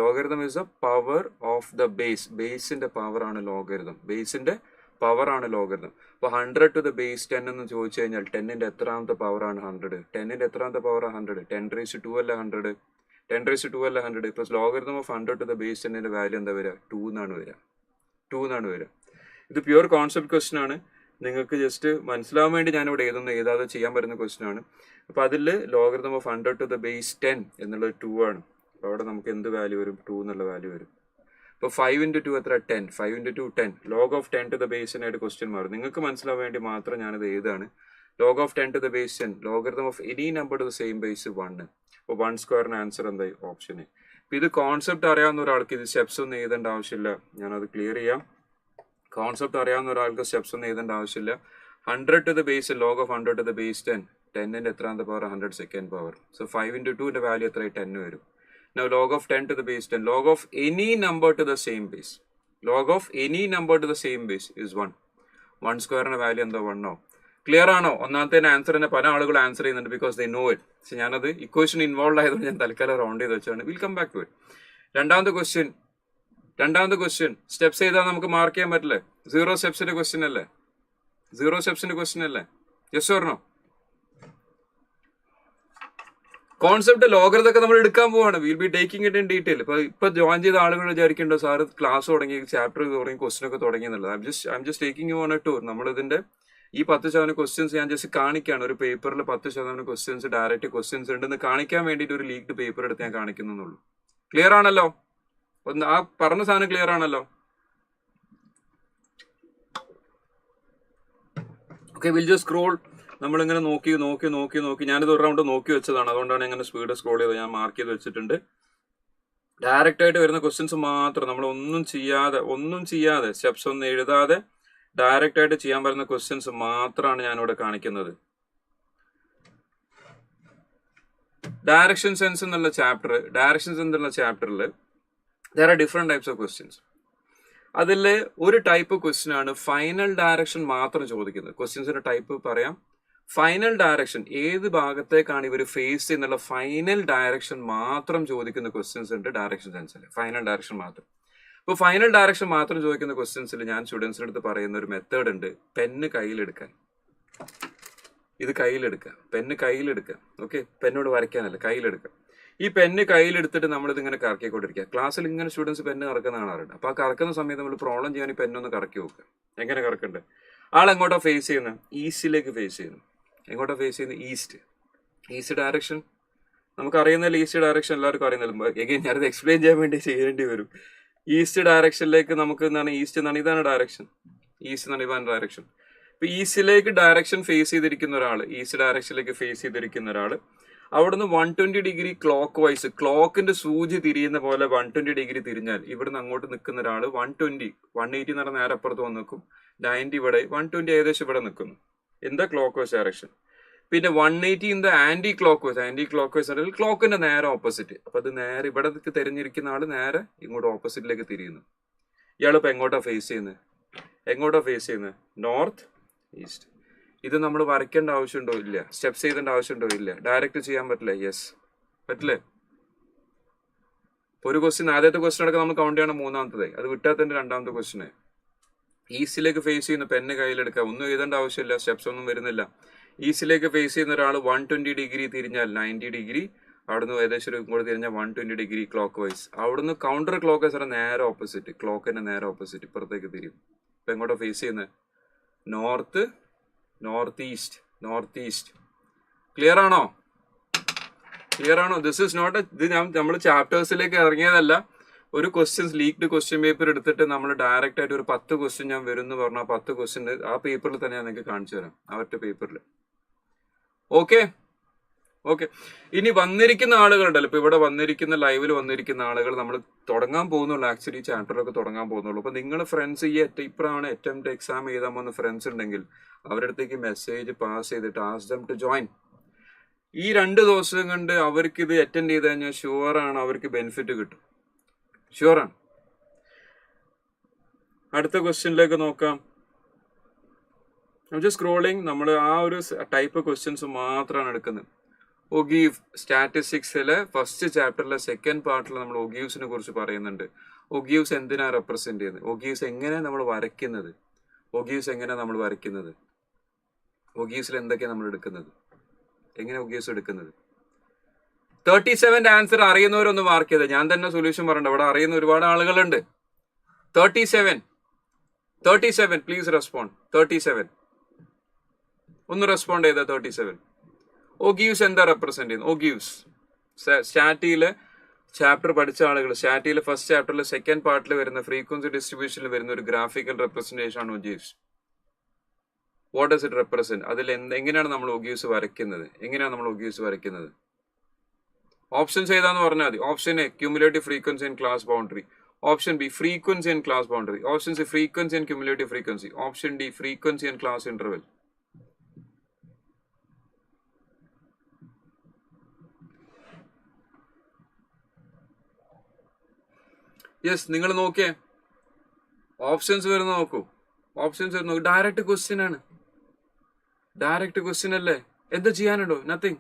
Logarithm is the power of the base. ബേസിന്റെ പവർ ആണ് ലോഗരിതം. അപ്പോൾ 100 to the base 10 എന്ന് ചോദിച്ചു കഴിഞ്ഞാൽ 10ന്റെ എത്രാമത്തെ പവർ ആണ് 100? 10ന്റെ എത്രാമത്തെ പവർ 100? 10⁻²² അല്ല 100? 10⁻² അല്ല 100? Plus logarithm of 100 to the base 10ന്റെ വാല്യൂ എന്താ വരിക? 2 എന്നാണ് വരിക. ഇത് പ്യുവർ കോൺസെപ്റ്റ് ക്വസ്റ്റ്യൻ ആണ്. നിങ്ങൾക്ക് ജസ്റ്റ് മനസ്സിലാവാൻ വേണ്ടി ഞാനിവിടെ ഏതാതെ ചെയ്യാൻ പറ്റുന്ന ക്വസ്റ്റ്യൻ ആണ്. അപ്പോൾ അതിൽ logarithm of 100 to the base 10 എന്നുള്ളത് 2 ആണ്. അപ്പോൾ അവിടെ നമുക്ക് എന്ത് വാല്യൂ വരും? 2 എന്നുള്ള വാല്യൂ വരും. അപ്പോൾ 5 into 2 എത്ര? 10. 5 into 2 10. Log of 10 to the base 10 ആയിട്ട് ക്വസ്റ്റ്യൻ മാറും. നിങ്ങൾക്ക് മനസ്സിലാവാൻ വേണ്ടി മാത്രം ഞാനത് എഴുതാണ്. Log of 10 to the base 10. Logarithm of any number to the same base 1. അപ്പോൾ 1 സ്ക്വയറിന് ആൻസർ എന്തായി? Option A. അപ്പോൾ ഇത് കോൺസെപ്റ്റ് അറിയാവുന്ന ഒരാൾക്ക് ഇത് സ്റ്റെപ്സ് ഒന്നും എഴുതേണ്ട ആവശ്യമില്ല. ഞാനത് ക്ലിയർ ചെയ്യാം. കോൺസെപ്റ്റ് അറിയാവുന്ന ഒരാൾക്ക് സ്റ്റെപ്സ് ഒന്നും എഴുതേണ്ട ആവശ്യമില്ല. 100 to the base, log of 100 to the base 10. 10ന്റെ എത്രാമത്തെ power? 100 second power. So 5 into 2ന്റെ വാല്യൂ എത്രയായി? 10 വരും. Now log of 10 to the base 10. Log of any number to the same base. Is 1. 1 സ്ക്വയറിന്റെ വാല്യൂ എന്താ? 1 ആവും. ക്ലിയർ ആണോ? ഒന്നാമത്തെ ആൻസർ തന്നെ പല ആളുകൾ ആൻസർ ചെയ്യുന്നുണ്ട്, ബിക്കോസ് ദേ നോ ഇറ്റ്. പക്ഷെ ഞാനത് ഇക്വേഷൻ ഇൻവോൾവ് ആയതുകൊണ്ട് ഞാൻ തൽക്കാലം റൗണ്ട് ചെയ്ത് വെച്ചാണ്. Will come back to it. രണ്ടാമത്തെ ക്വസ്റ്റ്യൻ സ്റ്റെപ്സ് ചെയ്താൽ നമുക്ക് മാർക്ക് ചെയ്യാൻ പറ്റില്ലേ? 0 സ്റ്റെപ്സിന്റെ ക്വസ്റ്റ്യൻ അല്ലേ? Yes or no? കോൺസെപ്റ്റ് ലോഗരിതൊക്കെ നമ്മൾ എടുക്കാൻ പോവാണ്. Will be taking it in detail. ഇപ്പൊ ജോയിൻ ചെയ്ത ആളുകൾ വിചാരിക്കേണ്ടോ സാറ് ക്ലാസ് തുടങ്ങി, ചാപ്റ്റർ തുടങ്ങി, ക്വസ്റ്റൻ ഒക്കെ തുടങ്ങി എന്നുള്ളത്. I am just taking you on a tour. നമ്മളിതിന്റെ ഈ 10% ക്വസ്റ്റ്യൻസ് ഞാൻ ജസ്റ്റ് കാണിക്കുകയാണ്. ഒരു പേപ്പറിൽ 10% ക്വസ്റ്റ്യൻസ് ഡയറക്റ്റ് ക്വസ്റ്റ്യൻസ് ഉണ്ടെന്ന് കാണിക്കാൻ വേണ്ടിയിട്ട് ഒരു ലീക്ഡ് പേപ്പർ എടുത്ത് ഞാൻ കാണിക്കുന്നുള്ളൂ. ക്ലിയർ ആണല്ലോ? ആ പറഞ്ഞ സാധനം ക്ലിയർ ആണല്ലോ? Okay, will just scroll. നമ്മളിങ്ങനെ നോക്കി ഞാനിത് ഒരു റൗണ്ട് നോക്കി വെച്ചതാണ്, അതുകൊണ്ടാണ് ഇങ്ങനെ സ്പീഡ് സ്ക്രോൾ ചെയ്ത് ഞാൻ മാർക്ക് ചെയ്ത് വെച്ചിട്ടുണ്ട്. ഡയറക്റ്റ് ആയിട്ട് വരുന്ന ക്വസ്റ്റ്യൻസ് മാത്രം, നമ്മൾ ഒന്നും ചെയ്യാതെ സ്റ്റെപ്സ് ഒന്നും എഴുതാതെ ഡയറക്റ്റ് ആയിട്ട് ചെയ്യാൻ പറ്റുന്ന ക്വസ്റ്റ്യൻസ് മാത്രമാണ് ഞാനിവിടെ കാണിക്കുന്നത്. ഡയറക്ഷൻ സെൻസ് എന്നുള്ള ചാപ്റ്ററിൽ there are different types of questions. അതിൽ ഒരു ടൈപ്പ് ക്വസ്റ്റ്യൻ ആണ് ഫൈനൽ ഡയറക്ഷൻ മാത്രം ചോദിക്കുന്നത്. ക്വസ്റ്റ്യൻസിന്റെ ടൈപ്പ് പറയാം. ഫൈനൽ ഡയറക്ഷൻ, ഏത് ഭാഗത്തേക്കാണ് ഇവർ ഫേസ് ചെയ്യുന്നുള്ള ഫൈനൽ ഡയറക്ഷൻ മാത്രം ചോദിക്കുന്ന ക്വസ്റ്റ്യൻസ് ഉണ്ട് ഡയറക്ഷൻ സെൻസിൽ. ഫൈനൽ ഡയറക്ഷൻ മാത്രം. ഇപ്പോൾ ഫൈനൽ ഡയറക്ഷൻ മാത്രം ചോദിക്കുന്ന ക്വസ്റ്റ്യൻസിൽ ഞാൻ സ്റ്റുഡൻസിന്റെ അടുത്ത് പറയുന്ന ഒരു മെത്തേഡ് ഉണ്ട്. പെന്ന് കയ്യിലെടുക്കാൻ. പെന്ന് കയ്യിലെടുക്കുക. ഓക്കെ, പെന്നോട് വരയ്ക്കാനല്ല, കയ്യിലെടുക്കുക. ഈ പെന്ന് കയ്യിലെടുത്തിട്ട് നമ്മളിത് ഇങ്ങനെ കറക്കിക്കൊണ്ടിരിക്കുക. ക്ലാസ്സിൽ ഇങ്ങനെ സ്റ്റുഡൻസ് പെന്ന് കറക്കുന്ന കാണാറുണ്ട്. അപ്പോൾ ആ കറക്കുന്ന സമയത്ത് നമ്മൾ പ്രോബ്ലം ചെയ്യാൻ ഈ പെന്നൊന്ന് കറക്കി നോക്കുക. എങ്ങനെ കറക്കണ്ടേ? ആളെങ്ങോട്ടാ ഫേസ് ചെയ്യുന്നത്? ഈസ്റ്റിലേക്ക് ഫേസ് ചെയ്യുന്നു. എങ്ങോട്ടാ ഫേസ് ചെയ്യുന്നത്? East direction. നമുക്ക് അറിയുന്നതിൽ ഈസ്റ്റ് ഡയറക്ഷൻ എല്ലാവർക്കും അറിയുന്നല്ലോ. എഗെയിൻ ഞാനത് എക്സ്പ്ലെയിൻ ചെയ്യാൻ വേണ്ടി ചെയ്യേണ്ടി വരും. ഈസ്റ്റ് ഡയറക്ഷനിലേക്ക് നമുക്ക് എന്താണ്? ഇതാണ് ഡയറക്ഷൻ. ഇപ്പൊ ഈസ്റ്റിലേക്ക് ഡയറക്ഷൻ ഫേസ് ചെയ്തിരിക്കുന്ന ഒരാൾ, ഈസ്റ്റ് ഡയറക്ഷനിലേക്ക് ഫേസ് ചെയ്തിരിക്കുന്ന ഒരാൾ അവിടുന്ന് 120 ഡിഗ്രി ക്ലോക്ക് വൈസ്, ക്ലോക്കിന്റെ സൂചി തിരിയുന്ന പോലെ 120 ഡിഗ്രി തിരിഞ്ഞാൽ ഇവിടുന്ന് അങ്ങോട്ട് നിൽക്കുന്ന ഒരാൾ 180 എന്ന് പറഞ്ഞാൽ നേരെ അപ്പുറത്ത് വന്ന് നിൽക്കും. 90 ഇവിടെ, 120 ഏകദേശം ഇവിടെ നിൽക്കുന്നു. എന്താ ക്ലോക്ക് വൈസ് ഡയറക്ഷൻ. പിന്നെ 180 in the anti clock wise അല്ലെങ്കിൽ ക്ലോക്കിന്റെ നേരെ ഓപ്പോസിറ്റ്. അപ്പൊ അത് നേരെ ഇവിടെ തിരിഞ്ഞിരിക്കുന്ന ആള് നേരെ ഇങ്ങോട്ട് ഓപ്പോസിറ്റിലേക്ക് തിരിയുന്നു. ഇയാളിപ്പോ എങ്ങോട്ടാ ഫേസ് ചെയ്യുന്നത്? North east. ഇത് നമ്മൾ വരയ്ക്കേണ്ട ആവശ്യമുണ്ടോ? ഇല്ല. സ്റ്റെപ്സ് ചെയ്തേണ്ട ആവശ്യമുണ്ടോ? ഇല്ല. ഡയറക്റ്റ് ചെയ്യാൻ പറ്റില്ല? യെസ്, പറ്റില്ലേ? ഒരു ക്വസ്റ്റ്യൻ, ആദ്യത്തെ ക്വസ്റ്റ്യൻ അടക്കം നമ്മൾ കൗണ്ട് ചെയ്യണം. മൂന്നാമത്തത് അത് വിട്ടാൽ തന്നെ രണ്ടാമത്തെ ക്വസ്റ്റ്യന്. ഈസ്റ്റിലേക്ക് ഫേസ് ചെയ്യുന്ന പെന്ന് കയ്യിലെടുക്കുക. ഒന്നും എഴുതേണ്ട ആവശ്യമില്ല, സ്റ്റെപ്സ് ഒന്നും വരുന്നില്ല. ഈസ്റ്റിലേക്ക് ഫേസ് ചെയ്യുന്ന ഒരാൾ 120 ഡിഗ്രി തിരിഞ്ഞാൽ 90 ഡിഗ്രി, അവിടുന്ന് ഏകദേശം ഇങ്ങോട്ട് തിരിഞ്ഞാൽ 120 ഡിഗ്രി ക്ലോക്ക് വൈസ്. അവിടുന്ന് കൗണ്ടർ ക്ലോക്ക് വൈസ് നേരെ ഓപ്പോസിറ്റ്, ക്ലോക്കിന്റെ നേരെ ഓപ്പോസിറ്റ് ഇപ്പുറത്തേക്ക് തിരിയും. ഇപ്പം എങ്ങോട്ടാ ഫേസ് ചെയ്യുന്നത്? North, north east. ക്ലിയർ ആണോ? ദിസ് ഇസ് നോട്ട് ഇത് നമ്മൾ ചാപ്റ്റേഴ്സിലേക്ക് ഇറങ്ങിയതല്ല. ഒരു ക്വസ്റ്റ്യൻസ് ലീക്ഡ് ക്വസ്റ്റ്യൻ പേപ്പർ എടുത്തിട്ട് നമ്മൾ ഡയറക്റ്റ് ആയിട്ട് ഒരു 10 ക്വസ്റ്റ്യൻ ഞാൻ വരും എന്ന് പറഞ്ഞാൽ 10 ക്വസ്റ്റ്യൻ ആ പേപ്പറിൽ തന്നെ ഞാൻ നിങ്ങൾക്ക് കാണിച്ചു തരാം, അവരുടെ പേപ്പറിൽ. ഓക്കെ. ഇനി വന്നിരിക്കുന്ന ആളുകളുണ്ടല്ലോ, ഇപ്പൊ ഇവിടെ വന്നിരിക്കുന്ന ലൈവിൽ വന്നിരിക്കുന്ന ആളുകൾ നമ്മൾ തുടങ്ങാൻ പോകുന്നുള്ളൂ. ആക്ച്വലി ചാപ്റ്ററൊക്കെ തുടങ്ങാൻ പോകുന്നുള്ളൂ. അപ്പൊ നിങ്ങൾ ഫ്രണ്ട്സ് ഇപ്പോഴാണ് അറ്റംപ്റ്റ് എക്സാം എഴുതാൻ പോകുന്ന ഫ്രണ്ട്സ് ഉണ്ടെങ്കിൽ അവരുടെ അടുത്തേക്ക് മെസ്സേജ് പാസ് ചെയ്തിട്ട് ആസ്ക് ദം ടു ജോയിൻ. ഈ 2 ദിവസം കൊണ്ട് അവർക്ക് ഇത് അറ്റൻഡ് ചെയ്ത് കഴിഞ്ഞാൽ ഷുവറാണ് അവർക്ക് ബെനിഫിറ്റ് കിട്ടും. ഷുവറാണ്. അടുത്ത ക്വസ്റ്റ്യനിലേക്ക് നോക്കാം. സ്ക്രോളിങ്. നമ്മൾ ആ ഒരു ടൈപ്പ് ക്വസ്റ്റ്യൻസ് മാത്രമാണ് എടുക്കുന്നത്. ഒഗീവ് സ്റ്റാറ്റിസ്റ്റിക്സിലെ ഫസ്റ്റ് ചാപ്റ്ററിലെ സെക്കൻഡ് പാർട്ടിൽ നമ്മൾ ഒഗീവ്സിനെ കുറിച്ച് പറയുന്നുണ്ട്. ഒഗീവ്സ് എന്തിനാ റെപ്രസെന്റ് ചെയ്യുന്നത്? ഒഗീവ്സ് എങ്ങനെ നമ്മൾ വരയ്ക്കുന്നത്? ഒഗീവ്സിൽ എന്തൊക്കെയാണ് നമ്മൾ എടുക്കുന്നത്? എങ്ങനെ ഒഗീവ്സ് എടുക്കുന്നത്? 37 ആൻസർ അറിയുന്നവരൊന്ന് മാർക്ക് ചെയ്ത്. ഞാൻ തന്നെ സൊല്യൂഷൻ പറയണ്ട, ഇവിടെ അറിയുന്ന ഒരുപാട് ആളുകളുണ്ട്. 37 പ്ലീസ് റെസ്പോണ്ട്. 37 ഒന്ന് റെസ്പോണ്ട് ചെയ്ത. 37 ഒഗീവ്സ് എന്താ റെപ്രസെന്റ് ചെയ്യുന്നത്? ഒഗീവ്സ് സ്റ്റാറ്റിയിലെ ചാപ്റ്റർ പഠിച്ച ആളുകൾ, സ്റ്റാറ്റിയിലെ ഫസ്റ്റ് ചാപ്റ്ററിലെ സെക്കൻഡ് പാർട്ടിൽ വരുന്ന ഫ്രീക്വൻസി ഡിസ്ട്രിബ്യൂഷനിൽ വരുന്ന ഒരു ഗ്രാഫിക്കൽ റെപ്രസെന്റേഷൻ ആണ് ogives. What does it represent? അതിൽ എങ്ങനെയാണ് നമ്മൾ ഒഗീവ്സ് വരയ്ക്കുന്നത്? ഓപ്ഷൻസ് ഏതാന്ന് പറഞ്ഞാൽ മതി. Option A cumulative frequency and class boundary. Option B frequency and class boundary. Option C frequency and cumulative frequency. Option D frequency and class interval. Yes, നിങ്ങൾ നോക്കിയേ, ഓപ്ഷൻസ് വരുന്ന നോക്കൂ. ഡയറക്റ്റ് ക്വസ്റ്റ്യൻ അല്ലേ? എന്താ ചെയ്യാനുണ്ടോ? നത്തിങ്.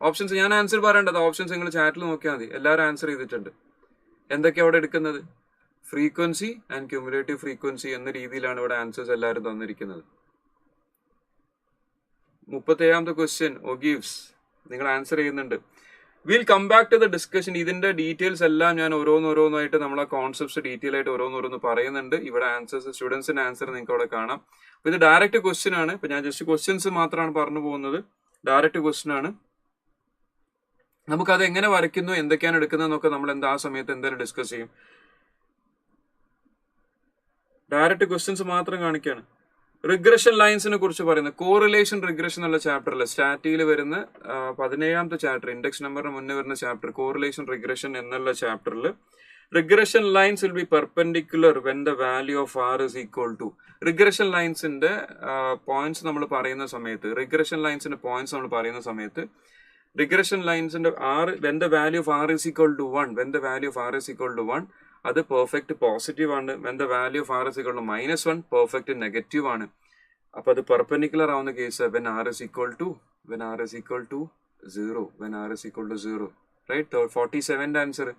ഓപ്ഷൻസ് ഞാൻ ആൻസർ പറയേണ്ടത്. ഓപ്ഷൻസ് നിങ്ങൾ ചാറ്റിൽ നോക്കിയാൽ മതി. എല്ലാവരും ആൻസർ ചെയ്തിട്ടുണ്ട്. എന്തൊക്കെയാണ് അവിടെ എടുക്കുന്നത്? ഫ്രീക്വൻസി ആൻഡ് ക്യൂമുലേറ്റീവ് ഫ്രീക്വൻസി എന്ന രീതിയിലാണ് ഇവിടെ ആൻസേഴ്സ് എല്ലാവരും തന്നിരിക്കുന്നത്. 37ാമത്തെ ക്വസ്റ്റ്യൻ ഒഗീവ്സ്. നിങ്ങൾ ആൻസർ ചെയ്യുന്നുണ്ട്. Will come back to the discussion. ഇതിന്റെ ഡീറ്റെയിൽസ് എല്ലാം ഞാൻ ഓരോന്നായിട്ട് നമ്മളെ കോൺസെപ്റ്റ്സ് ഡീറ്റെയിൽ ആയിട്ട് ഓരോന്ന് പറയുന്നുണ്ട്. ഇവിടെ ആൻസേഴ്സ്, സ്റ്റുഡൻസിന്റെ ആൻസർ നിങ്ങൾക്ക് അവിടെ കാണാം. അപ്പൊ ഇത് ഡയറക്റ്റ് ക്വസ്റ്റ്യൻ ആണ്. ഇപ്പൊ ഞാൻ ജസ്റ്റ് ക്വസ്റ്റ്യൻസ് മാത്രമാണ് പറഞ്ഞു പോകുന്നത്. ഡയറക്റ്റ് ക്വസ്റ്റ്യൻ ആണ്. നമുക്കത് എങ്ങനെ വരയ്ക്കുന്നു, എന്തൊക്കെയാണ് എടുക്കുന്നതെന്നൊക്കെ നമ്മൾ ആ സമയത്ത് എന്തായാലും ഡിസ്കസ് ചെയ്യും. ഡയറക്റ്റ് ക്വസ്റ്റ്യൻസ് മാത്രം കാണിക്കുകയാണ്. റിഗ്രഷൻ ലൈൻസിനെ കുറിച്ച് പറയുന്നത് കോറിലേഷൻ റിഗ്രഷൻ എന്നുള്ള ചാപ്റ്ററിൽ സ്റ്റാറ്റിയിൽ വരുന്ന 17ാമത്തെ ചാപ്റ്റർ, ഇൻഡെക്സ് നമ്പറിന് മുന്നേ വരുന്ന ചാപ്റ്റർ കോറിലേഷൻ റിഗ്രഷൻ എന്നുള്ള ചാപ്റ്ററിൽ regression lines will be perpendicular when the value of R is equal to. Regression ലൈൻസിന്റെ പോയിന്റ്സ് നമ്മൾ പറയുന്ന സമയത്ത് റിഗ്രഷൻ ലൈൻസിന്റെ when the value of R is equal to 1 അത് പെർഫെക്റ്റ് പോസിറ്റീവ് ആണ്. When the value of R is equal to -1 perfect negative ആണ്. അപ്പൊ അത് പെർപെൻഡിക്കുലർ ആവുന്ന case when R is equal to 0. Right? 47ന്റെ ആൻസർ.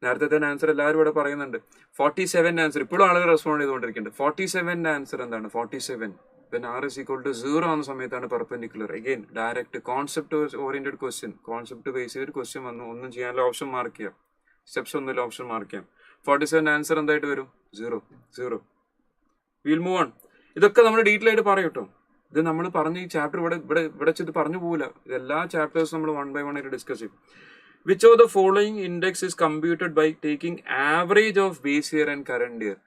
നേരത്തെ തന്നെ ആൻസർ എല്ലാവരും ഇവിടെ പറയുന്നുണ്ട്. 47ന്റെ ആൻസർ ഇപ്പോഴും ആളുകൾ റെസ്പോണ്ട് ചെയ്തുകൊണ്ടിരിക്കുന്നുണ്ട്. 47ന്റെ ആൻസർ എന്താണ്? 47 when R is equal to 0 ആവുന്ന സമയത്താണ് perpendicular. Again direct concept oriented question. Concept base ചെയ്തൊരു ക്വസ്റ്റ്യൻ വന്നു. ഒന്നും ചെയ്യാനുള്ള ഓപ്ഷൻ മാർക്ക് ചെയ്യാം. സ്റ്റെപ്സ് ഒന്നുമില്ല, ഓപ്ഷൻ മാർക്ക് ചെയ്യാം. 47 ആൻസർ എന്തായിട്ട് വരും? 0. Will move on. ഇതൊക്കെ നമ്മൾ ഡീറ്റെയിൽ ആയിട്ട് പറയും കേട്ടോ. ഇത് നമ്മൾ പറഞ്ഞ ഈ ചാപ്റ്റർ ഇവിടെ ഇത് പറഞ്ഞു പോകില്ല. എല്ലാ ചാപ്റ്റേഴ്സും നമ്മൾ 1 by 1 ആയിട്ട് ഡിസ്കസ് ചെയ്യും. Which of the following index is computed by taking average of base year and current year.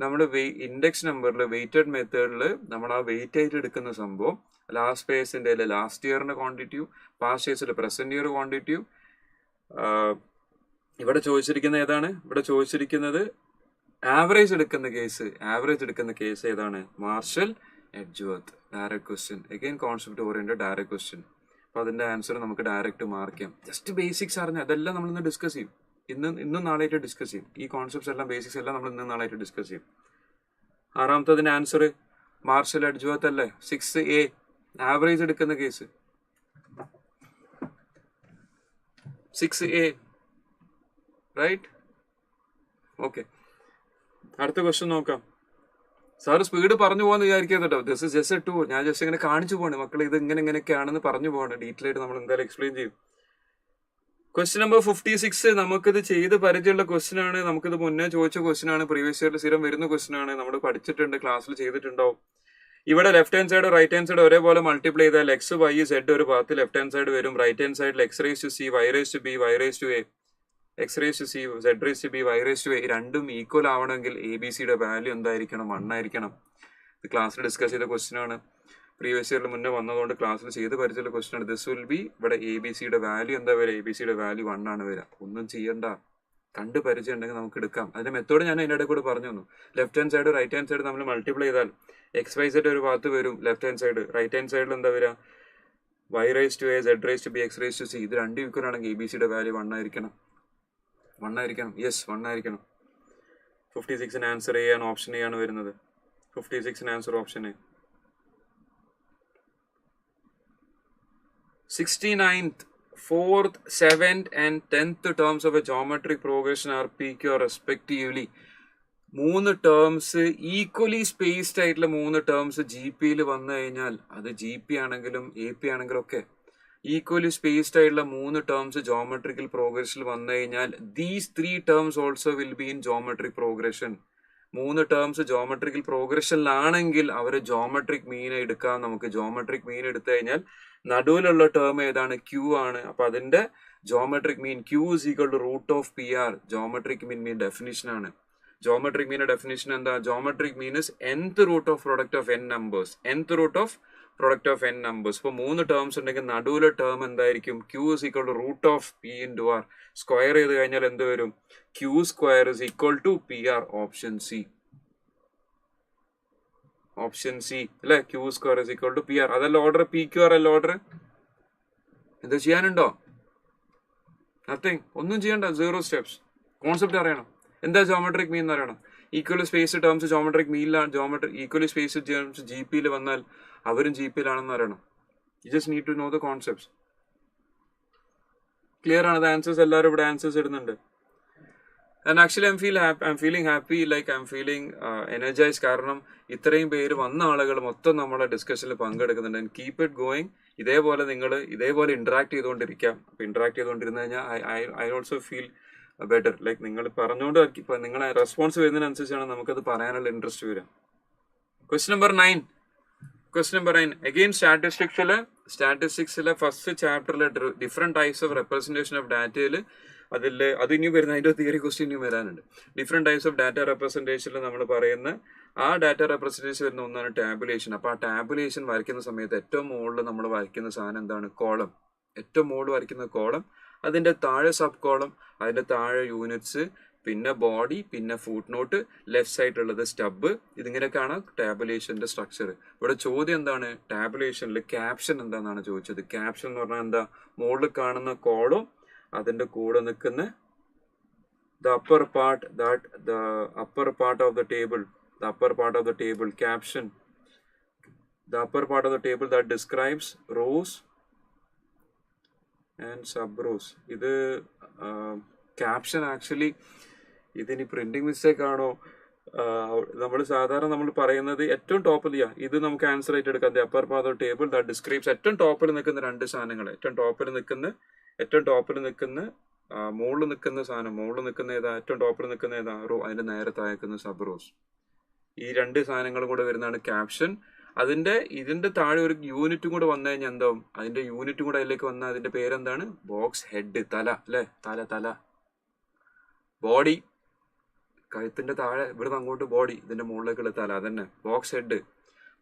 നമ്മൾ ഇൻഡെക്സ് നമ്പറിൽ വെയിറ്റഡ് മെത്തേഡിൽ നമ്മൾ ആ വെയിറ്റ് ആയിട്ട് എടുക്കുന്ന സംഭവം ലാസ്റ്റ് പേഴ്സിന്റെ ലാസ്റ്റ് ഇയറിന്റെ ക്വാണ്ടിറ്റിയും പാസ്റ്റ് ഇയേഴ്സിൽ പ്രസന്റ് ഇയർ ക്വാണ്ടിറ്റിയും. ഇവിടെ ചോദിച്ചിരിക്കുന്നത് ഏതാണ്? ഇവിടെ ചോദിച്ചിരിക്കുന്നത് ആവറേജ് എടുക്കുന്ന കേസ് ഏതാണ്? Marshall Edgeworth. Direct question. Again concept oriented direct question. അപ്പൊ അതിന്റെ ആൻസർ നമുക്ക് ഡയറക്റ്റ് മാർക്ക് ചെയ്യാം. ജസ്റ്റ് ബേസിക്സ് അറിഞ്ഞ അതെല്ലാം നമ്മൾ ഇന്ന് ഡിസ്കസ് ചെയ്യും. ഇന്നും നാളായിട്ട് ഡിസ്കസ് ചെയ്യും. ഈ കോൺസെപ്റ്റ്സ് എല്ലാം ബേസിക്സ് എല്ലാം നമ്മൾ ഇന്നും നാളായിട്ട് ഡിസ്കസ് ചെയ്യും. 6ാമത്തതിന്റെ ആൻസർ മാർഷൽ എഡ്ജ്വർത്ത് അല്ലേ? 6A ആവറേജ് എടുക്കുന്ന കേസ് 6A. റൈറ്റ്? ഓക്കെ, അടുത്ത ക്വസ്റ്റ്യൻ നോക്കാം. സാറ് സ്പീഡ് പറഞ്ഞു പോകാന്ന് വിചാരിക്കരുത് കേട്ടോ. This is just 2. ഞാൻ ജസ്റ്റ് ഇങ്ങനെ കാണിച്ചു പോകണം മക്കളെ, ഇത് ഇങ്ങനെയൊക്കെയാണെന്ന് പറഞ്ഞു പോകണം. ഡീറ്റെയിൽ ആയിട്ട് നമ്മൾ എന്തായാലും എക്സ്പ്ലെയിൻ ചെയ്യും. ക്വസ്റ്റ്യൻ നമ്പർ 56 നമുക്കിത് ചെയ്ത് പരിചയമുള്ള ക്വസ്റ്റ്യൻ ആണ്. നമുക്കിത് മുന്നേ ചോദിച്ച ക്വസ്റ്റ്യൻ ആണ്. പ്രീവിയസ് ഇയറിൽ സ്ഥിരം വരുന്ന ക്വസ്റ്റ്യൻ ആണ്. നമ്മൾ പഠിച്ചിട്ടുണ്ട്, ക്ലാസ്സിൽ ചെയ്തിട്ടുണ്ടാവും. ഇവിടെ left hand side right hand side ഒരേപോലെ മൾട്ടിപ്ലൈ ചെയ്താൽ എക്സ് വൈ സെഡ് ഒരു ഭാഗത്ത് ലെഫ്റ്റ് ഹാൻഡ് സൈഡ് വരും. റൈറ്റ് ഹാൻഡ് സൈഡിൽ X raise to C Y raise to B Y raise to A X raise to C Z raise to B Y raise to A രണ്ടും ഈക്വൽ ആവണമെങ്കിൽ എ ബി സിയുടെ വാല്യൂ എന്തായിരിക്കണം? 1 ആയിരിക്കണം. ഇത് ക്ലാസ്സിൽ ഡിസ്കസ് ചെയ്ത ക്വസ്റ്റ്യൻ ആണ്. പ്രീവിയസ് ഇയറിൽ മുന്നേ വന്നതുകൊണ്ട് ക്ലാസ്സിൽ ചെയ്ത് പരിചയമുള്ള ക്വസ്റ്റ്യൻ ആണ്. ദിസ് വിൽ ബി ഇവിടെ എ ബി സിയുടെ വാല്യൂ എന്താ വരിക? എ ബി സിയുടെ വാല്യൂ 1 ആണ് വരിക. ഒന്നും ചെയ്യണ്ട, കണ്ട് പരിചയം ഉണ്ടെങ്കിൽ നമുക്ക് എടുക്കാം. അതിന്റെ മെത്തേഡ് ഞാൻ അതിൻ്റെ ഇടയിൽ കൂടെ പറഞ്ഞു തന്നു. Left hand side right hand side നമ്മൾ മൾട്ടിപ്ലൈ ചെയ്താൽ എക്സ് വൈ സെഡ് ഒരു ഭാഗത്ത് വരും left hand side. Right hand സൈഡിൽ എന്താ വരിക? Y raise to A Z raise to B X raise to C. ഇത് രണ്ടും ഈക്വൽ ആണെങ്കിൽ എ ബി സിയുടെ വാല്യൂ 1 ആയിരിക്കണം. 1 ആയിരിക്കണം. യെസ്, 1 ആയിരിക്കണം. 56 ആൻസർ എ ആണ്, ഓപ്ഷൻ എ ആണ് വരുന്നത്. 56 answer option A. 69th, 4th, 7th and 10th terms of a geometric progression are PQ respectively. 3 terms equally spaced ആയിട്ടുള്ള 3 ടേംസ് ജി പിയിൽ വന്നു കഴിഞ്ഞാൽ അത് ജി പി ആണെങ്കിലും എ പി ആണെങ്കിലും ഒക്കെ ഈക്വലി സ്പേസ്ഡ് ആയിട്ടുള്ള 3 ടേംസ് ജോമെട്രിക്കൽ പ്രോഗ്രഷനിൽ വന്നു കഴിഞ്ഞാൽ these 3 terms also will be in geometric progression. 3 terms geometrical പ്രോഗ്രഷനിലാണെങ്കിൽ അവർ ജോമെട്രിക് മീൻ എടുക്കാം. നമുക്ക് ജോമെട്രിക് മീൻ എടുത്തു കഴിഞ്ഞാൽ നടുവിലുള്ള ടേം ഏതാണ്? ക്യൂ ആണ്. അപ്പൊ അതിന്റെ geometric mean Q is equal to root of P R. Geometric mean definition ആണ്. ജോമെട്രിക് മീന്റെ ഡെഫിനിഷൻ എന്താ? Geometric mean is nth root of product of n numbers. nth root of product of n numbers. ഇപ്പൊ 3 ടേംസ് ഉണ്ടെങ്കിൽ നടുവിലെ ടേം എന്തായിരിക്കും? Q is equal to root of P into R. Square ചെയ്ത് കഴിഞ്ഞാൽ എന്ത് വരും? Q square is equal to P R. Option C. Option C അല്ലെ? Q square is equal to P R. അതല്ല ഓർഡർ? പി ക്യു ആർ അല്ല ഓർഡർ? എന്താ ചെയ്യാനുണ്ടോ? നത്തിങ്. ഒന്നും ചെയ്യണ്ട. 0 സ്റ്റെപ്സ്. കോൺസെപ്റ്റ് അറിയണം. എന്താ ജോമെട്രിക് മീൻ എന്ന് അറിയണം. ഈക്വലി സ്പേസ് ടേംസ് ജോമെട്രിക് മീനിലാണ്. ഈക്വലി സ്പേസ് ടേംസ് ജി പിയിൽ വന്നാൽ അവരും ജി പിയിലാണെന്ന് അറിയണം. You just need to know the concepts. Clear ആണ്? ആൻസേഴ്സ് എല്ലാവരും ഇവിടെ ആൻസേഴ്സ് ഇടുന്നുണ്ട്. And actually I'm feeling happy, like I'm feeling energized. കാരണം ഇത്രയും പേര് വന്ന ആളുകൾ മൊത്തം നമ്മളെ ഡിസ്കഷനിൽ പങ്കെടുക്കുന്നുണ്ട്. And keep it going. ഇതേപോലെ നിങ്ങൾ ഇതേപോലെ ഇന്ററാക്ട് ചെയ്തുകൊണ്ടിരിക്കാം. അപ്പൊ ഇന്ററാക്ട് ചെയ്തുകൊണ്ടിരുന്നു കഴിഞ്ഞാൽ I also feel better. Like നിങ്ങൾ പറഞ്ഞുകൊണ്ട് ഇപ്പൊ നിങ്ങളെ റെസ്പോൺസ് വരുന്നതിനനുസരിച്ചാണ് നമുക്കത് പറയാനുള്ള ഇൻട്രസ്റ്റ് വരിക. Question number 9. അഗെയിൻ സ്റ്റാറ്റിസ്റ്റിക്സിലെ ഫസ്റ്റ് ചാപ്റ്ററിലെ different types of representation of ഡാറ്റയിൽ അത് ഇനിയും വരുന്ന അതിന്റെ തിയറി ക്വസ്റ്റ്യൻ ഇനിയും വരാനുണ്ട്. ഡിഫറെന്റ് ടൈപ്സ് ഓഫ് ഡാറ്റ റെപ്രസെന്റേഷനിൽ നമ്മൾ പറയുന്ന ആ ഡാറ്റ റെപ്രസെന്റേഷൻ വരുന്ന ഒന്നാണ് ടാബുലേഷൻ. അപ്പൊ ആ ടാബുലേഷൻ വരയ്ക്കുന്ന സമയത്ത് ഏറ്റവും മുകളിൽ നമ്മൾ വരയ്ക്കുന്ന സാധനം എന്താണ്? കോളം. ഏറ്റവും മുകളിൽ വരയ്ക്കുന്ന കോളം, അതിന്റെ താഴെ സബ് കോളം, അതിന്റെ താഴെ യൂണിറ്റ്സ്, പിന്നെ ബോഡി, പിന്നെ ഫുട് നോട്ട്, ലെഫ്റ്റ് സൈഡിലുള്ളത് സ്റ്റബ്. ഇതിങ്ങനെയൊക്കെയാണ് ടാബുലേഷന്റെ സ്ട്രക്ചർ. ഇവിടെ ചോദ്യം എന്താണ്? ടാബുലേഷനിൽ ക്യാപ്ഷൻ എന്താണെന്നാണ് ചോദിച്ചത്. ക്യാപ്ഷൻ എന്ന് പറഞ്ഞാൽ എന്താ? മുകളിൽ കാണുന്ന കോളം, അതിന്റെ കൂടെ നിൽക്കുന്ന the upper part of the table caption, the upper part of the table that describes rows and sub rows. ഇത് ക്യാപ്ഷൻ ആക്ച്വലി ഇതിനി പ്രിന്റിംഗ് മിസ്റ്റേക്ക് ആണോ? നമ്മൾ സാധാരണ നമ്മൾ പറയുന്നത് ഏറ്റവും ടോപ്പിൽ ഇത് നമുക്ക് ആൻസർ ആയിട്ട് എടുക്കാം. The upper part of table that describes. ഏറ്റവും ടോപ്പിൽ നിൽക്കുന്ന 2 സാധനങ്ങൾ, ഏറ്റവും ടോപ്പിൽ നിൽക്കുന്ന മുകളിൽ നിൽക്കുന്ന സാധനം, മുകളിൽ നിൽക്കുന്ന ഏതാ? ഏറ്റവും ടോപ്പിൽ നിൽക്കുന്ന ഏതാ? റോ. അതിന്റെ നേരെ താഴേക്കുന്ന സബ് റോസ്. ഈ 2 സാധനങ്ങളും കൂടെ വരുന്നതാണ് ക്യാപ്ഷൻ. ഇതിന്റെ താഴെ ഒരു യൂണിറ്റും കൂടെ വന്നു കഴിഞ്ഞാൽ എന്താവും? അതിന്റെ യൂണിറ്റും കൂടെ അതിലേക്ക് വന്നാൽ അതിന്റെ പേരെന്താണ്? Box head. തല അല്ലെ? തല. ബോഡി, കഴുത്തിന്റെ താഴെ ഇവിടുന്ന് അങ്ങോട്ട് ബോഡി, ഇതിന്റെ മുകളിലേക്കുള്ള തല, അതന്നെ ബോക്സ് ഹെഡ്.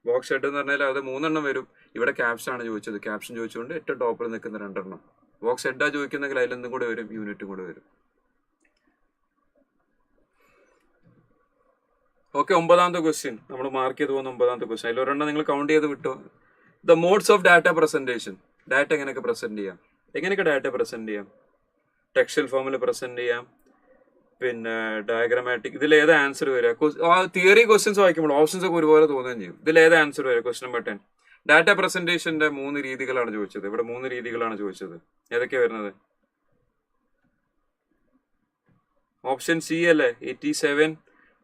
ബോക്സ് ഹെഡ് എന്ന് പറഞ്ഞാൽ അത് 3 എണ്ണം വരും. ഇവിടെ ക്യാപ്ഷൻ ആണ് ചോദിച്ചത്. ക്യാപ്ഷൻ ചോദിച്ചുകൊണ്ട് ഏറ്റവും ടോപ്പിൽ നിൽക്കുന്ന 2 എണ്ണം. ബോക്സ് ഹെഡാ ചോദിക്കുന്നെങ്കിൽ അതിലെന്തും കൂടെ വരും? യൂണിറ്റും കൂടെ വരും. ഓക്കെ, 9ാമത്തെ ക്വസ്റ്റ്യൻ നമ്മൾ മാർക്ക് ചെയ്ത് പോകുന്ന 9ാമത്തെ ക്വസ്റ്റ്യൻ. അതിലൊരെണ്ണം നിങ്ങൾ കൗണ്ട് ചെയ്ത് വിട്ടോ. The modes of data presentation. Data എങ്ങനെയൊക്കെ പ്രസന്റ് ചെയ്യാം? എങ്ങനെയൊക്കെ ഡാറ്റ പ്രസന്റ് ചെയ്യാം? ടെക്സ്റ്റൽ ഫോമിൽ പ്രസന്റ് ചെയ്യാം, പിന്നെ ഡയഗ്രമാറ്റിക്. ഇതിൽ ഏതാ ആൻസർ വരിക? തിയറി ക്വസ്റ്റ്യൻസ് വായിക്കുമ്പോൾ ഓപ്ഷൻസ് ഒക്കെ ഒരുപോലെ തോന്നുകയും ചെയ്യും. ഇതിൽ ഏതാ ആൻസർ വരിക? Question number 10. ഡാറ്റ പ്രസന്റേഷന്റെ 3 രീതികളാണ് ചോദിച്ചത്. ഇവിടെ 3 രീതികളാണ് ചോദിച്ചത്. ഏതൊക്കെയാ വരുന്നത്? ഓപ്ഷൻ സി അല്ലേ? 87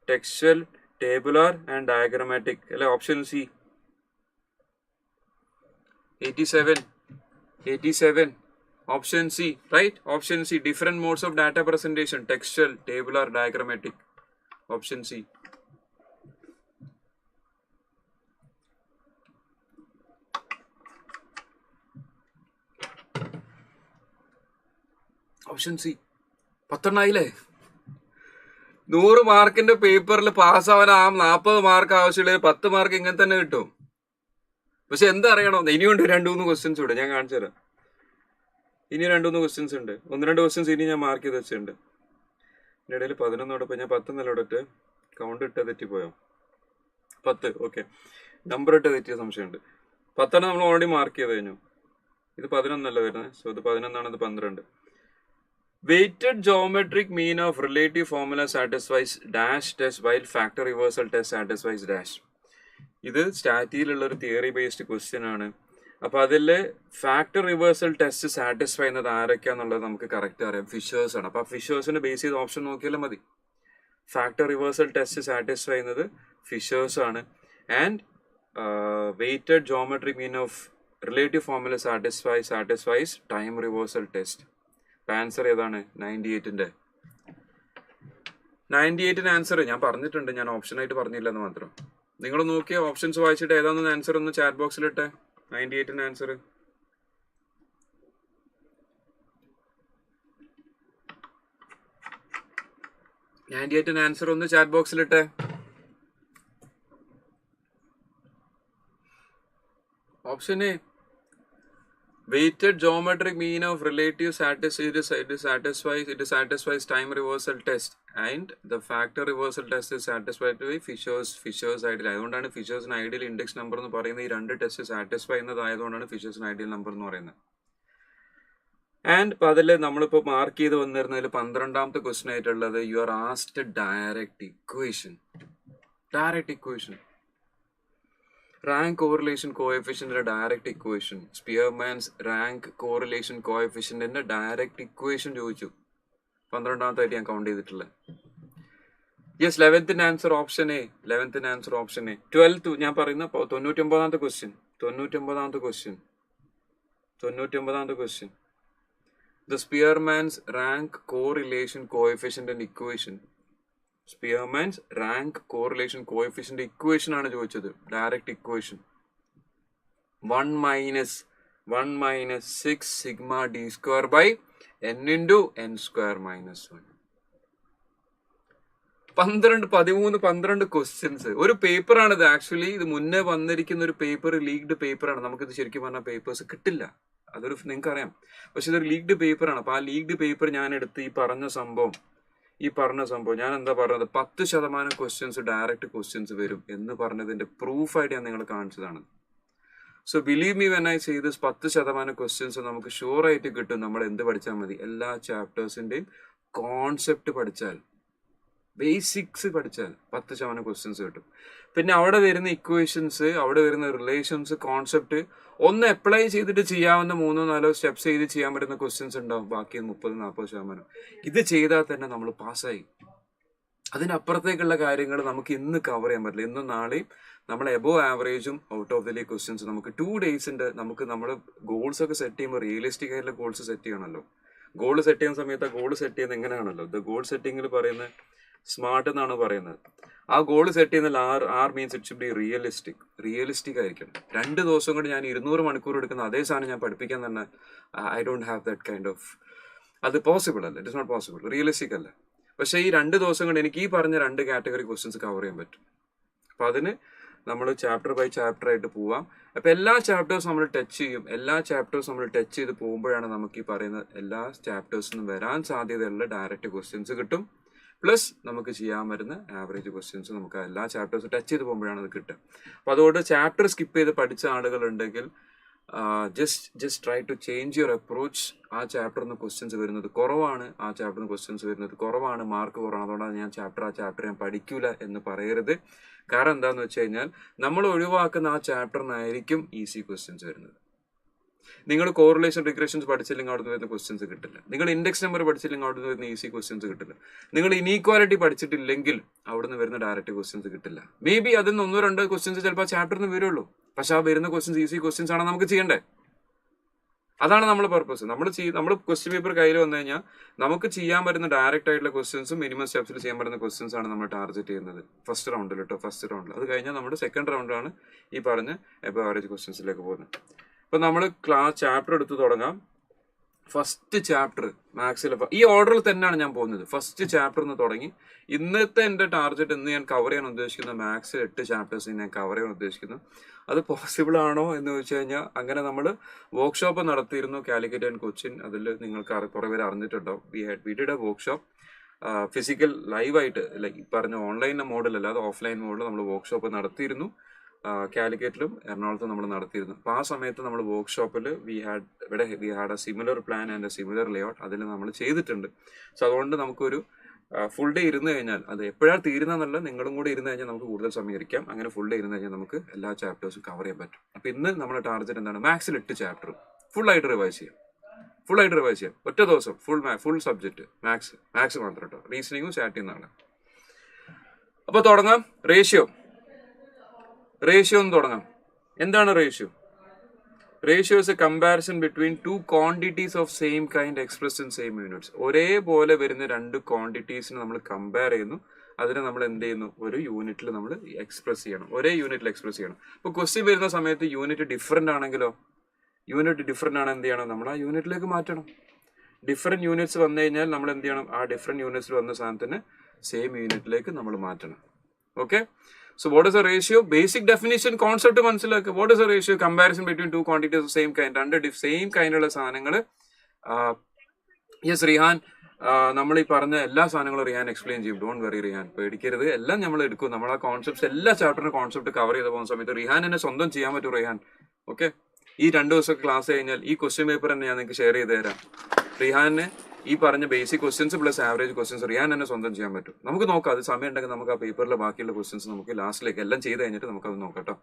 ടെക്സ്ച്വൽ, ടേബുലാർ ആൻഡ് ഡയഗ്രമാറ്റിക് അല്ലെ? Option C 87. Option C, right? Option C, different modes of data presentation, textual, tabular, diagrammatic. Option C. Option C. 10 ആയില്ലേ? 100 മാർക്കിന്റെ പേപ്പറിൽ പാസ്സാവാൻ 40 മാർക്ക് ആവശ്യമുള്ള 10 മാർക്ക് ഇങ്ങനെ തന്നെ കിട്ടും. പക്ഷെ എന്താ അറിയണോ, ഇനിയുണ്ട് 2-3 ക്വസ്റ്റ്യൻസ് ഇവിടെ, ഞാൻ കാണിച്ചു തരാം. ഇനി 2-3 ക്വസ്റ്റ്യൻസ് ഉണ്ട്. 1-2 ക്വസ്റ്റ്യൻസ് ഇനി ഞാൻ മാർക്ക് ചെയ്ത് വെച്ചിട്ടുണ്ട്. ഇതിന്റെ ഇടയിൽ 11 ഞാൻ 10 നിലവിട്ട് കൗണ്ട് ഇട്ട് തെറ്റിപ്പോയോ? 10. ഓക്കെ, നമ്പർ ഇട്ട് തെറ്റിയ സംശയമുണ്ട്. 10 നമ്മൾ ഓൾറെഡി മാർക്ക് ചെയ്ത് കഴിഞ്ഞു. ഇത് 11 വരുന്നത്. സോ ഇത് 11 ഇത് 12. Weighted geometric mean of relative formula satisfies dash test while factor reversal test satisfies dash. ഇത് സ്റ്റാറ്റിയിലുള്ള ഒരു തിയറി ബേസ്ഡ് ക്വസ്റ്റ്യൻ ആണ്. അപ്പൊ അതില് ഫാക്ടർ റിവേഴ്സൽ ടെസ്റ്റ് സാറ്റിസ്ഫൈ ചെയ്യുന്നത് ആരൊക്കെയാന്നുള്ളത് നമുക്ക് കറക്റ്റ് അറിയാം. ഫിഷേഴ്സ് ആണ്. അപ്പൊ ആ ഫിഷേഴ്സിന് ബേസ് ചെയ്ത് ഓപ്ഷൻ നോക്കിയാലും മതി. ഫാക്ടർ റിവേഴ്സൽ ടെസ്റ്റ് സാറ്റിസ്ഫൈ ചെയ്യുന്നത് ഫിഷേഴ്സ് ആണ്. And weighted geometric mean of relative formula satisfies time reversal test. Answer ഏതാണ്? 98ന്റെ ആൻസർ ഞാൻ പറഞ്ഞിട്ടുണ്ട്. ഞാൻ ഓപ്ഷൻ ആയിട്ട് പറഞ്ഞില്ലെന്ന് മാത്രം. നിങ്ങൾ നോക്കിയ ഓപ്ഷൻസ് വായിച്ചിട്ട് ഏതാണെന്ന് ആൻസർ ഒന്ന് ചാറ്റ് ബോക്സിലിട്ടെ. 98ന്റെ ആൻസർ. ആൻസർ ഒന്ന് ചാറ്റ് ബോക്സിലിട്ടെ. Option A, weighted geometric mean of relative satisfies time reversal test and the factor reversal test is satisfied by Fisher's ideal. അതുകൊണ്ടാണ് ഫിഷേഴ്സിന് ഐഡിയൽ ഇൻഡെക്സ് നമ്പർ എന്ന് പറയുന്നത്. ഈ 2 ടെസ്റ്റ് സാറ്റിസ്ഫൈ ചെയ്യുന്നതായതുകൊണ്ടാണ് ഫിഷേഴ്സിന് ഐഡിയൽ നമ്പർ എന്ന് പറയുന്നത്. ആൻഡ് അപ്പൊ അതിൽ നമ്മളിപ്പോൾ മാർക്ക് ചെയ്ത് വന്നിരുന്നതിൽ 12ാമത്തെ ക്വസ്റ്റ്യൻ ആയിട്ടുള്ളത് you are asked direct equation. Rank correlation കോഎഫിഷ്യന്റിന്റെ direct equation. Spearman's rank correlation കോഎഫിഷ്യന്റിന്റെ ഡയറക്റ്റ് ഇക്വേഷൻ ചോദിച്ചു. 12ാമത്തായിട്ട് ഞാൻ കൗണ്ട് ചെയ്തിട്ടുള്ളത്. Yes, 11th answer option A. 11th answer option A. 12th ഞാൻ പറയുന്ന 99ാമത്തെ ക്വസ്റ്റ്യൻ. 99ാമത്തെ question. The Spearman's rank correlation coefficient and equation. Spearman's rank correlation coefficient equation ആണ് ചോദിച്ചത്. Direct equation. 1 minus 6 sigma d square by n into n square minus 1. 12 questions. ഒരു പേപ്പറാണിത്. ആക്ച്വലി ഇത് മുന്നേ വന്നിരിക്കുന്ന ഒരു പേപ്പർ, ലീഗ്ഡ് പേപ്പറാണ്. നമുക്കിത് ശരിക്കും പറഞ്ഞാൽ പേപ്പേഴ്സ് കിട്ടില്ല. അതൊരു നിങ്ങൾക്ക് അറിയാം. പക്ഷെ ഇതൊരു ലീഗ്ഡ് പേപ്പറാണ്. അപ്പൊ ആ ലീഗ്ഡ് പേപ്പർ ഞാൻ എടുത്ത് ഈ പറഞ്ഞ സംഭവം ഞാൻ എന്താ പറഞ്ഞത്, 10% ക്വസ്റ്റ്യൻസ് ഡയറക്റ്റ് ക്വസ്റ്റ്യൻസ് വരും എന്ന് പറഞ്ഞതിന്റെ പ്രൂഫായിട്ട് ഞാൻ നിങ്ങൾ കാണിച്ചതാണ്. So believe me when I say this, 10% questions നമുക്ക് ഷുവർ ആയിട്ട് കിട്ടും. നമ്മൾ എന്ത് പഠിച്ചാൽ മതി? എല്ലാ ചാപ്റ്റേഴ്സിന്റെയും കോൺസെപ്റ്റ് പഠിച്ചാൽ, ബേസിക്സ് പഠിച്ചാൽ 10% ക്വസ്റ്റ്യൻസ് കിട്ടും. പിന്നെ അവിടെ വരുന്ന ഇക്വേഷൻസ്, അവിടെ വരുന്ന റിലേഷൻസ്, കോൺസെപ്റ്റ് ഒന്ന് അപ്ലൈ ചെയ്തിട്ട് ചെയ്യാവുന്ന 3-4 സ്റ്റെപ്സ് ചെയ്ത് ചെയ്യാൻ പറ്റുന്ന ക്വസ്റ്റ്യൻസ് ഉണ്ടാവും. ബാക്കി 30-40%. ഇത് ചെയ്താൽ തന്നെ നമ്മൾ പാസ്സായി. അതിനപ്പുറത്തേക്കുള്ള കാര്യങ്ങൾ നമുക്ക് ഇന്ന് കവർ ചെയ്യാൻ പറ്റില്ല. ഇന്നും നാളെയും നമ്മൾ എബോവ് ആവറേജും out of the league questions നമുക്ക് 2 ഡേയ്സിന്റെ നമുക്ക് നമ്മുടെ ഗോൾസ് ഒക്കെ സെറ്റ് ചെയ്യുമ്പോൾ റിയലിസ്റ്റിക് ആയിട്ടുള്ള ഗോൾസ് സെറ്റ് ചെയ്യണമല്ലോ. ഗോൾ സെറ്റ് ചെയ്യുന്ന സമയത്ത് ആ ഗോൾ സെറ്റ് ചെയ്യുന്നത് എങ്ങനെയാണല്ലോ, ദ ഗോൾ സെറ്റിംഗിൽ പറയുന്നത് സ്മാർട്ട് എന്നാണ് പറയുന്നത്. ആ ഗോൾ സെറ്റ് ചെയ്യുന്ന R means it should be realistic ആയിരിക്കണം. 2 ദിവസം കൊണ്ട് ഞാൻ 200 മണിക്കൂർ എടുക്കുന്ന അതേ സാധനം ഞാൻ പഠിപ്പിക്കാൻ തന്നെ I don't have that kind of, അത് പോസിബിൾ അല്ല. It is not possible, realistic അല്ല. പക്ഷേ ഈ 2 ദിവസം കൊണ്ട് എനിക്ക് ഈ പറഞ്ഞ 2 കാറ്റഗറി ക്വസ്റ്റ്യൻസ് കവർ ചെയ്യാൻ പറ്റും. അപ്പൊ അതിന് നമ്മൾ ചാപ്റ്റർ ബൈ ചാപ്റ്റർ ആയിട്ട് പോവാം. അപ്പൊ എല്ലാ ചാപ്റ്റേഴ്സ് നമ്മൾ ടച്ച് ചെയ്യും. എല്ലാ ചാപ്റ്റേഴ്സ് നമ്മൾ ടച്ച് ചെയ്ത് പോകുമ്പോഴാണ് നമുക്ക് ഈ പറയുന്ന എല്ലാ ചാപ്റ്റേഴ്സിനും വരാൻ സാധ്യതയുള്ള ഡയറക്റ്റ് ക്വസ്റ്റ്യൻസ് കിട്ടും. പ്ലസ് നമുക്ക് ചെയ്യാൻ വരുന്ന ആവറേജ് ക്വസ്റ്റ്യൻസ് നമുക്ക് എല്ലാ ചാപ്റ്റേഴ്സ് ടച്ച് ചെയ്ത് പോകുമ്പോഴാണ് അത് കിട്ടുക. അപ്പൊ അതുകൊണ്ട് ചാപ്റ്റർ സ്കിപ്പ് ചെയ്ത് പഠിച്ച ആളുകളുണ്ടെങ്കിൽ just try to change your approach. ആ ചാപ്റ്ററിന് ക്വസ്റ്റ്യൻസ് വരുന്നത് കുറവാണ്, മാർക്ക് കുറവാണ്, അതുകൊണ്ടാണ് ഞാൻ ചാപ്റ്റർ ഞാൻ പഠിക്കൂല എന്ന് പറയരുത്. കാരണം എന്താന്ന് വെച്ച് കഴിഞ്ഞാൽ നമ്മൾ ഒഴിവാക്കുന്ന ആ ചാപ്റ്ററിനായിരിക്കും ഈസി ക്വസ്റ്റ്യൻസ് വരുന്നത്. നിങ്ങൾ കോറിലേഷൻ റിഗ്രഷൻസ് പഠിച്ചില്ലെങ്കിൽ അവിടുന്ന് വരുന്ന ക്വസ്റ്റ്യൻസ് കിട്ടില്ല. നിങ്ങൾ ഇൻഡെക്സ് നമ്പർ പഠിച്ചില്ലെങ്കിൽ അവിടുന്ന് വരുന്ന ഈസി ക്വസ്റ്റ്യൻസ് കിട്ടില്ല. നിങ്ങൾ ഇനീക്വാലിറ്റി പഠിച്ചിട്ടില്ലെങ്കിൽ അവിടുന്ന് വരുന്ന ഡയറക്റ്റ് ക്വസ്റ്റ്യൻസ് കിട്ടില്ല. മേ ബി അതിൽ നിന്ന് 1-2 ക്വസ്റ്റ്യൻസ് ചിലപ്പോൾ ചാപ്റ്ററിന് വരുള്ളൂ. പക്ഷെ ആ വരുന്ന ക്വസ്റ്റ്യൻസ് ഈസി ക്വസ്റ്റ്യൻസ് ആണ് നമുക്ക് ചെയ്യണ്ടേ. അതാണ് നമ്മുടെ പർപ്പസ്. നമ്മൾ ക്വസ്റ്റ്യൻ പേപ്പർ കയ്യിൽ വന്നു കഴിഞ്ഞാൽ നമുക്ക് ചെയ്യാൻ പറ്റുന്ന ഡയറക്റ്റ് ആയിട്ടുള്ള ക്വസ്റ്റ്യൻസും മിനിമം സ്റ്റെപ്സിൽ ചെയ്യാൻ പറ്റുന്ന ക്വസ്റ്റ്യൻസ് ആണ് നമ്മൾ ടാർഗറ്റ് ചെയ്യുന്നത് ഫസ്റ്റ് റൗണ്ടിൽ കേട്ടോ. ഫസ്റ്റ് റൗണ്ടിൽ അത് കഴിഞ്ഞാൽ നമ്മുടെ സെക്കൻഡ് റൗണ്ടാണ് ഈ പറഞ്ഞ എബവ് ആവറേജ് ക്വസ്റ്റ്യൻസിലേക്ക് പോകുന്നത്. അപ്പൊ നമ്മൾ ചാപ്റ്റർ എടുത്ത് തുടങ്ങാം. ഫസ്റ്റ് ചാപ്റ്റർ മാത്സിലെ ഈ ഓർഡറിൽ തന്നെയാണ് ഞാൻ പോകുന്നത്. ഫസ്റ്റ് ചാപ്റ്റർ നിന്ന് തുടങ്ങി ഇന്നത്തെ എൻ്റെ ടാർഗറ്റ് ഇന്ന് ഞാൻ കവർ ചെയ്യാൻ ഉദ്ദേശിക്കുന്ന മാത്സിൽ 8 ചാപ്റ്റേഴ്സ് ഞാൻ കവർ ചെയ്യാൻ ഉദ്ദേശിക്കുന്നു. അത് പോസിബിൾ ആണോ എന്ന് ചോദിച്ചു കഴിഞ്ഞാൽ അങ്ങനെ നമ്മൾ വർക്ക്ഷോപ്പ് നടത്തിയിരുന്നു കാലിക്കറ്റ് ആൻഡ് കൊച്ചിൻ. അതിൽ നിങ്ങൾക്ക് കുറെ പേര് അറിഞ്ഞിട്ടുണ്ടാവും. We did a workshop physical ലൈവായിട്ട്, ലൈക്ക് പറഞ്ഞ ഓൺലൈൻ മോഡിൽ അല്ലാതെ ഓഫ്ലൈൻ മോഡിൽ നമ്മൾ വർക്ക്ഷോപ്പ് നടത്തിയിരുന്നു. കാലിക്കറ്റിലും എറണാകുളത്തും നമ്മൾ നടത്തിയിരുന്നു. അപ്പോൾ ആ സമയത്ത് നമ്മൾ വർക്ക്ഷോപ്പിൽ we had A similar plan and A similar layout അതിൽ നമ്മൾ ചെയ്തിട്ടുണ്ട്. സോ അതുകൊണ്ട് നമുക്കൊരു ഫുൾ ഡേ ഇരുന്ന് കഴിഞ്ഞാൽ, അത് എപ്പോഴാണ് തീരുന്നതെന്നല്ല, നിങ്ങളും കൂടെ ഇരുന്ന് കഴിഞ്ഞാൽ നമുക്ക് കൂടുതൽ സമയം ഇരിക്കാം. അങ്ങനെ ഫുൾ ഡേ ഇരുന്ന് കഴിഞ്ഞാൽ നമുക്ക് എല്ലാ ചാപ്റ്റേഴ്സും കവർ ചെയ്യാൻ പറ്റും. അപ്പോൾ ഇന്ന് നമ്മുടെ ടാർഗറ്റ് എന്താണ്? മാത്സിൽ 8 ചാപ്റ്റർ ഫുള്ളായിട്ട് റിവൈസ് ചെയ്യാം. ഒറ്റ ദിവസം ഫുൾ സബ്ജക്റ്റ് മാത്സ് മാത്രം കേട്ടോ. റീസണിങ്ങും സ്റ്റാർട്ട് ചെയ്യുന്നതാണ്. അപ്പോൾ തുടങ്ങാം. റേഷ്യോ ഒന്ന് തുടങ്ങാം. എന്താണ് ratio? Ratio is A comparison between 2 quantities of same kind expressed in same units. ഒരേപോലെ വരുന്ന 2 ക്വാണ്ടിറ്റീസിന് നമ്മൾ കമ്പയർ ചെയ്യുന്നു. അതിനെ നമ്മൾ എന്ത് ചെയ്യുന്നു? ഒരു യൂണിറ്റിൽ നമ്മൾ എക്സ്പ്രസ് ചെയ്യണം. ഒരേ യൂണിറ്റിൽ എക്സ്പ്രസ് ചെയ്യണം. ഇപ്പോൾ ക്വസ്റ്റ്യൻ വരുന്ന സമയത്ത് യൂണിറ്റ് ഡിഫറെൻ്റ് ആണെങ്കിലോ, യൂണിറ്റ് ഡിഫറെൻ്റ് ആണ്, എന്ത് ചെയ്യണം? നമ്മൾ ആ യൂണിറ്റിലേക്ക് മാറ്റണം. ഡിഫറെൻറ്റ് യൂണിറ്റ്സ് വന്നു കഴിഞ്ഞാൽ നമ്മൾ എന്ത് ചെയ്യണം? ആ ഡിഫറെൻറ്റ് യൂണിറ്റ്സിൽ വന്ന സാധനത്തിന് സെയിം യൂണിറ്റിലേക്ക് നമ്മൾ മാറ്റണം. Okay. So what is a ratio? Basic definition concept മനസ്സിലാക്കുക. What is a ratio? Comparison between 2 quantities of same kind. Same കൈൻഡുള്ള സാധനങ്ങൾ. യെസ് റിഹാൻ, നമ്മൾ ഈ പറഞ്ഞ എല്ലാ സാധനങ്ങളും റിഹാൻ എക്സ്പ്ലെയിൻ ചെയ്യും. ഡോണ്ട് വെറി റിഹാൻ, പേടിക്കരുത്. എല്ലാം നമ്മൾ എടുക്കും. നമ്മൾ ആ കോൺസെപ്റ്റ്സ് എല്ലാ ചാപ്റ്ററിന്റെ കോൺസെപ്റ്റ് കവർ ചെയ്ത് പോകുന്ന സമയത്ത് റിഹാൻ എന്നെ സ്വന്തം ചെയ്യാൻ പറ്റും. റിഹാൻ ഓക്കെ, ഈ 2 ദിവസം ക്ലാസ് കഴിഞ്ഞാൽ ഈ ക്വസ്റ്റ്യൻ പേപ്പർ തന്നെ ഞാൻ നിങ്ങൾക്ക് ഷെയർ ചെയ്ത് തരാം. റിഹാനെ ഈ പറഞ്ഞ basic questions plus average questions Riyan തന്നെ സ്വന്തം ചെയ്യാൻ പറ്റും. നമുക്ക് നോക്കാം. അത് സമയം ഉണ്ടെങ്കിൽ നമുക്ക് ആ പേപ്പറിലെ ബാക്കിയുള്ള ക്വസ്റ്റ്യൻസ് നമുക്ക് ലാസ്റ്റിലേക്ക് എല്ലാം ചെയ്ത് കഴിഞ്ഞിട്ട് നമുക്കത് നോക്കാം കേട്ടോ.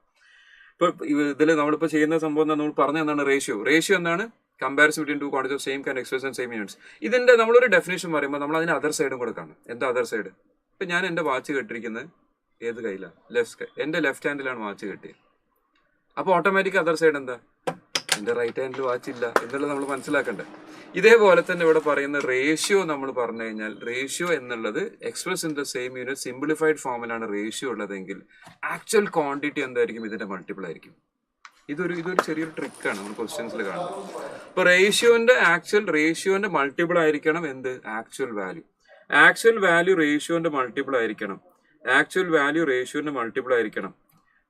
ഇപ്പൊ ഇതിൽ നമ്മളിപ്പോൾ ചെയ്യുന്ന സംഭവം നമ്മൾ പറഞ്ഞ എന്താണ്? റേഷ്യോ എന്താണ്? Comparison between 2 quantities of same kind expressed in same units. ഇതിന്റെ നമ്മളൊരു ഡെഫിനേഷൻ പറയുമ്പോൾ നമ്മൾ അതിന് അതർ സൈഡും കൂടെ കാണും. എന്താ അതർ സൈഡ്? ഇപ്പൊ ഞാൻ എന്റെ വാച്ച് കെട്ടിരിക്കുന്നത് ഏത് കയ്യിലാണ്? എന്റെ ലെഫ്റ്റ് ഹാൻഡിലാണ് വാച്ച് കെട്ടിയത്. അപ്പൊ ഓട്ടോമാറ്റിക് അതർ സൈഡ് എന്താ? എന്റെ റൈറ്റ് ഹാൻഡിൽ വാച്ച് ഇല്ല എന്നുള്ളത് നമ്മൾ മനസ്സിലാക്കണ്ടേ? ഇതേപോലെ തന്നെ ഇവിടെ പറയുന്ന റേഷ്യോ നമ്മൾ പറഞ്ഞു കഴിഞ്ഞാൽ, റേഷ്യോ എന്നുള്ളത് express in the same unit simplified ഫോമിലാണ് റേഷ്യോ ഉള്ളതെങ്കിൽ ആക്ച്വൽ ക്വാണ്ടിറ്റി എന്തായിരിക്കും? ഇതിന്റെ മൾട്ടിപ്പിൾ ആയിരിക്കും. ഇതൊരു ചെറിയൊരു ട്രിക്കാണ് നമ്മൾ ക്വസ്റ്റ്യൻസിൽ കാണുന്നത്. ഇപ്പൊ റേഷ്യോന്റെ മൾട്ടിപ്പിൾ ആയിരിക്കണം എന്ത്? ആക്ച്വൽ വാല്യൂ റേഷ്യോന്റെ മൾട്ടിപ്പിൾ ആയിരിക്കണം.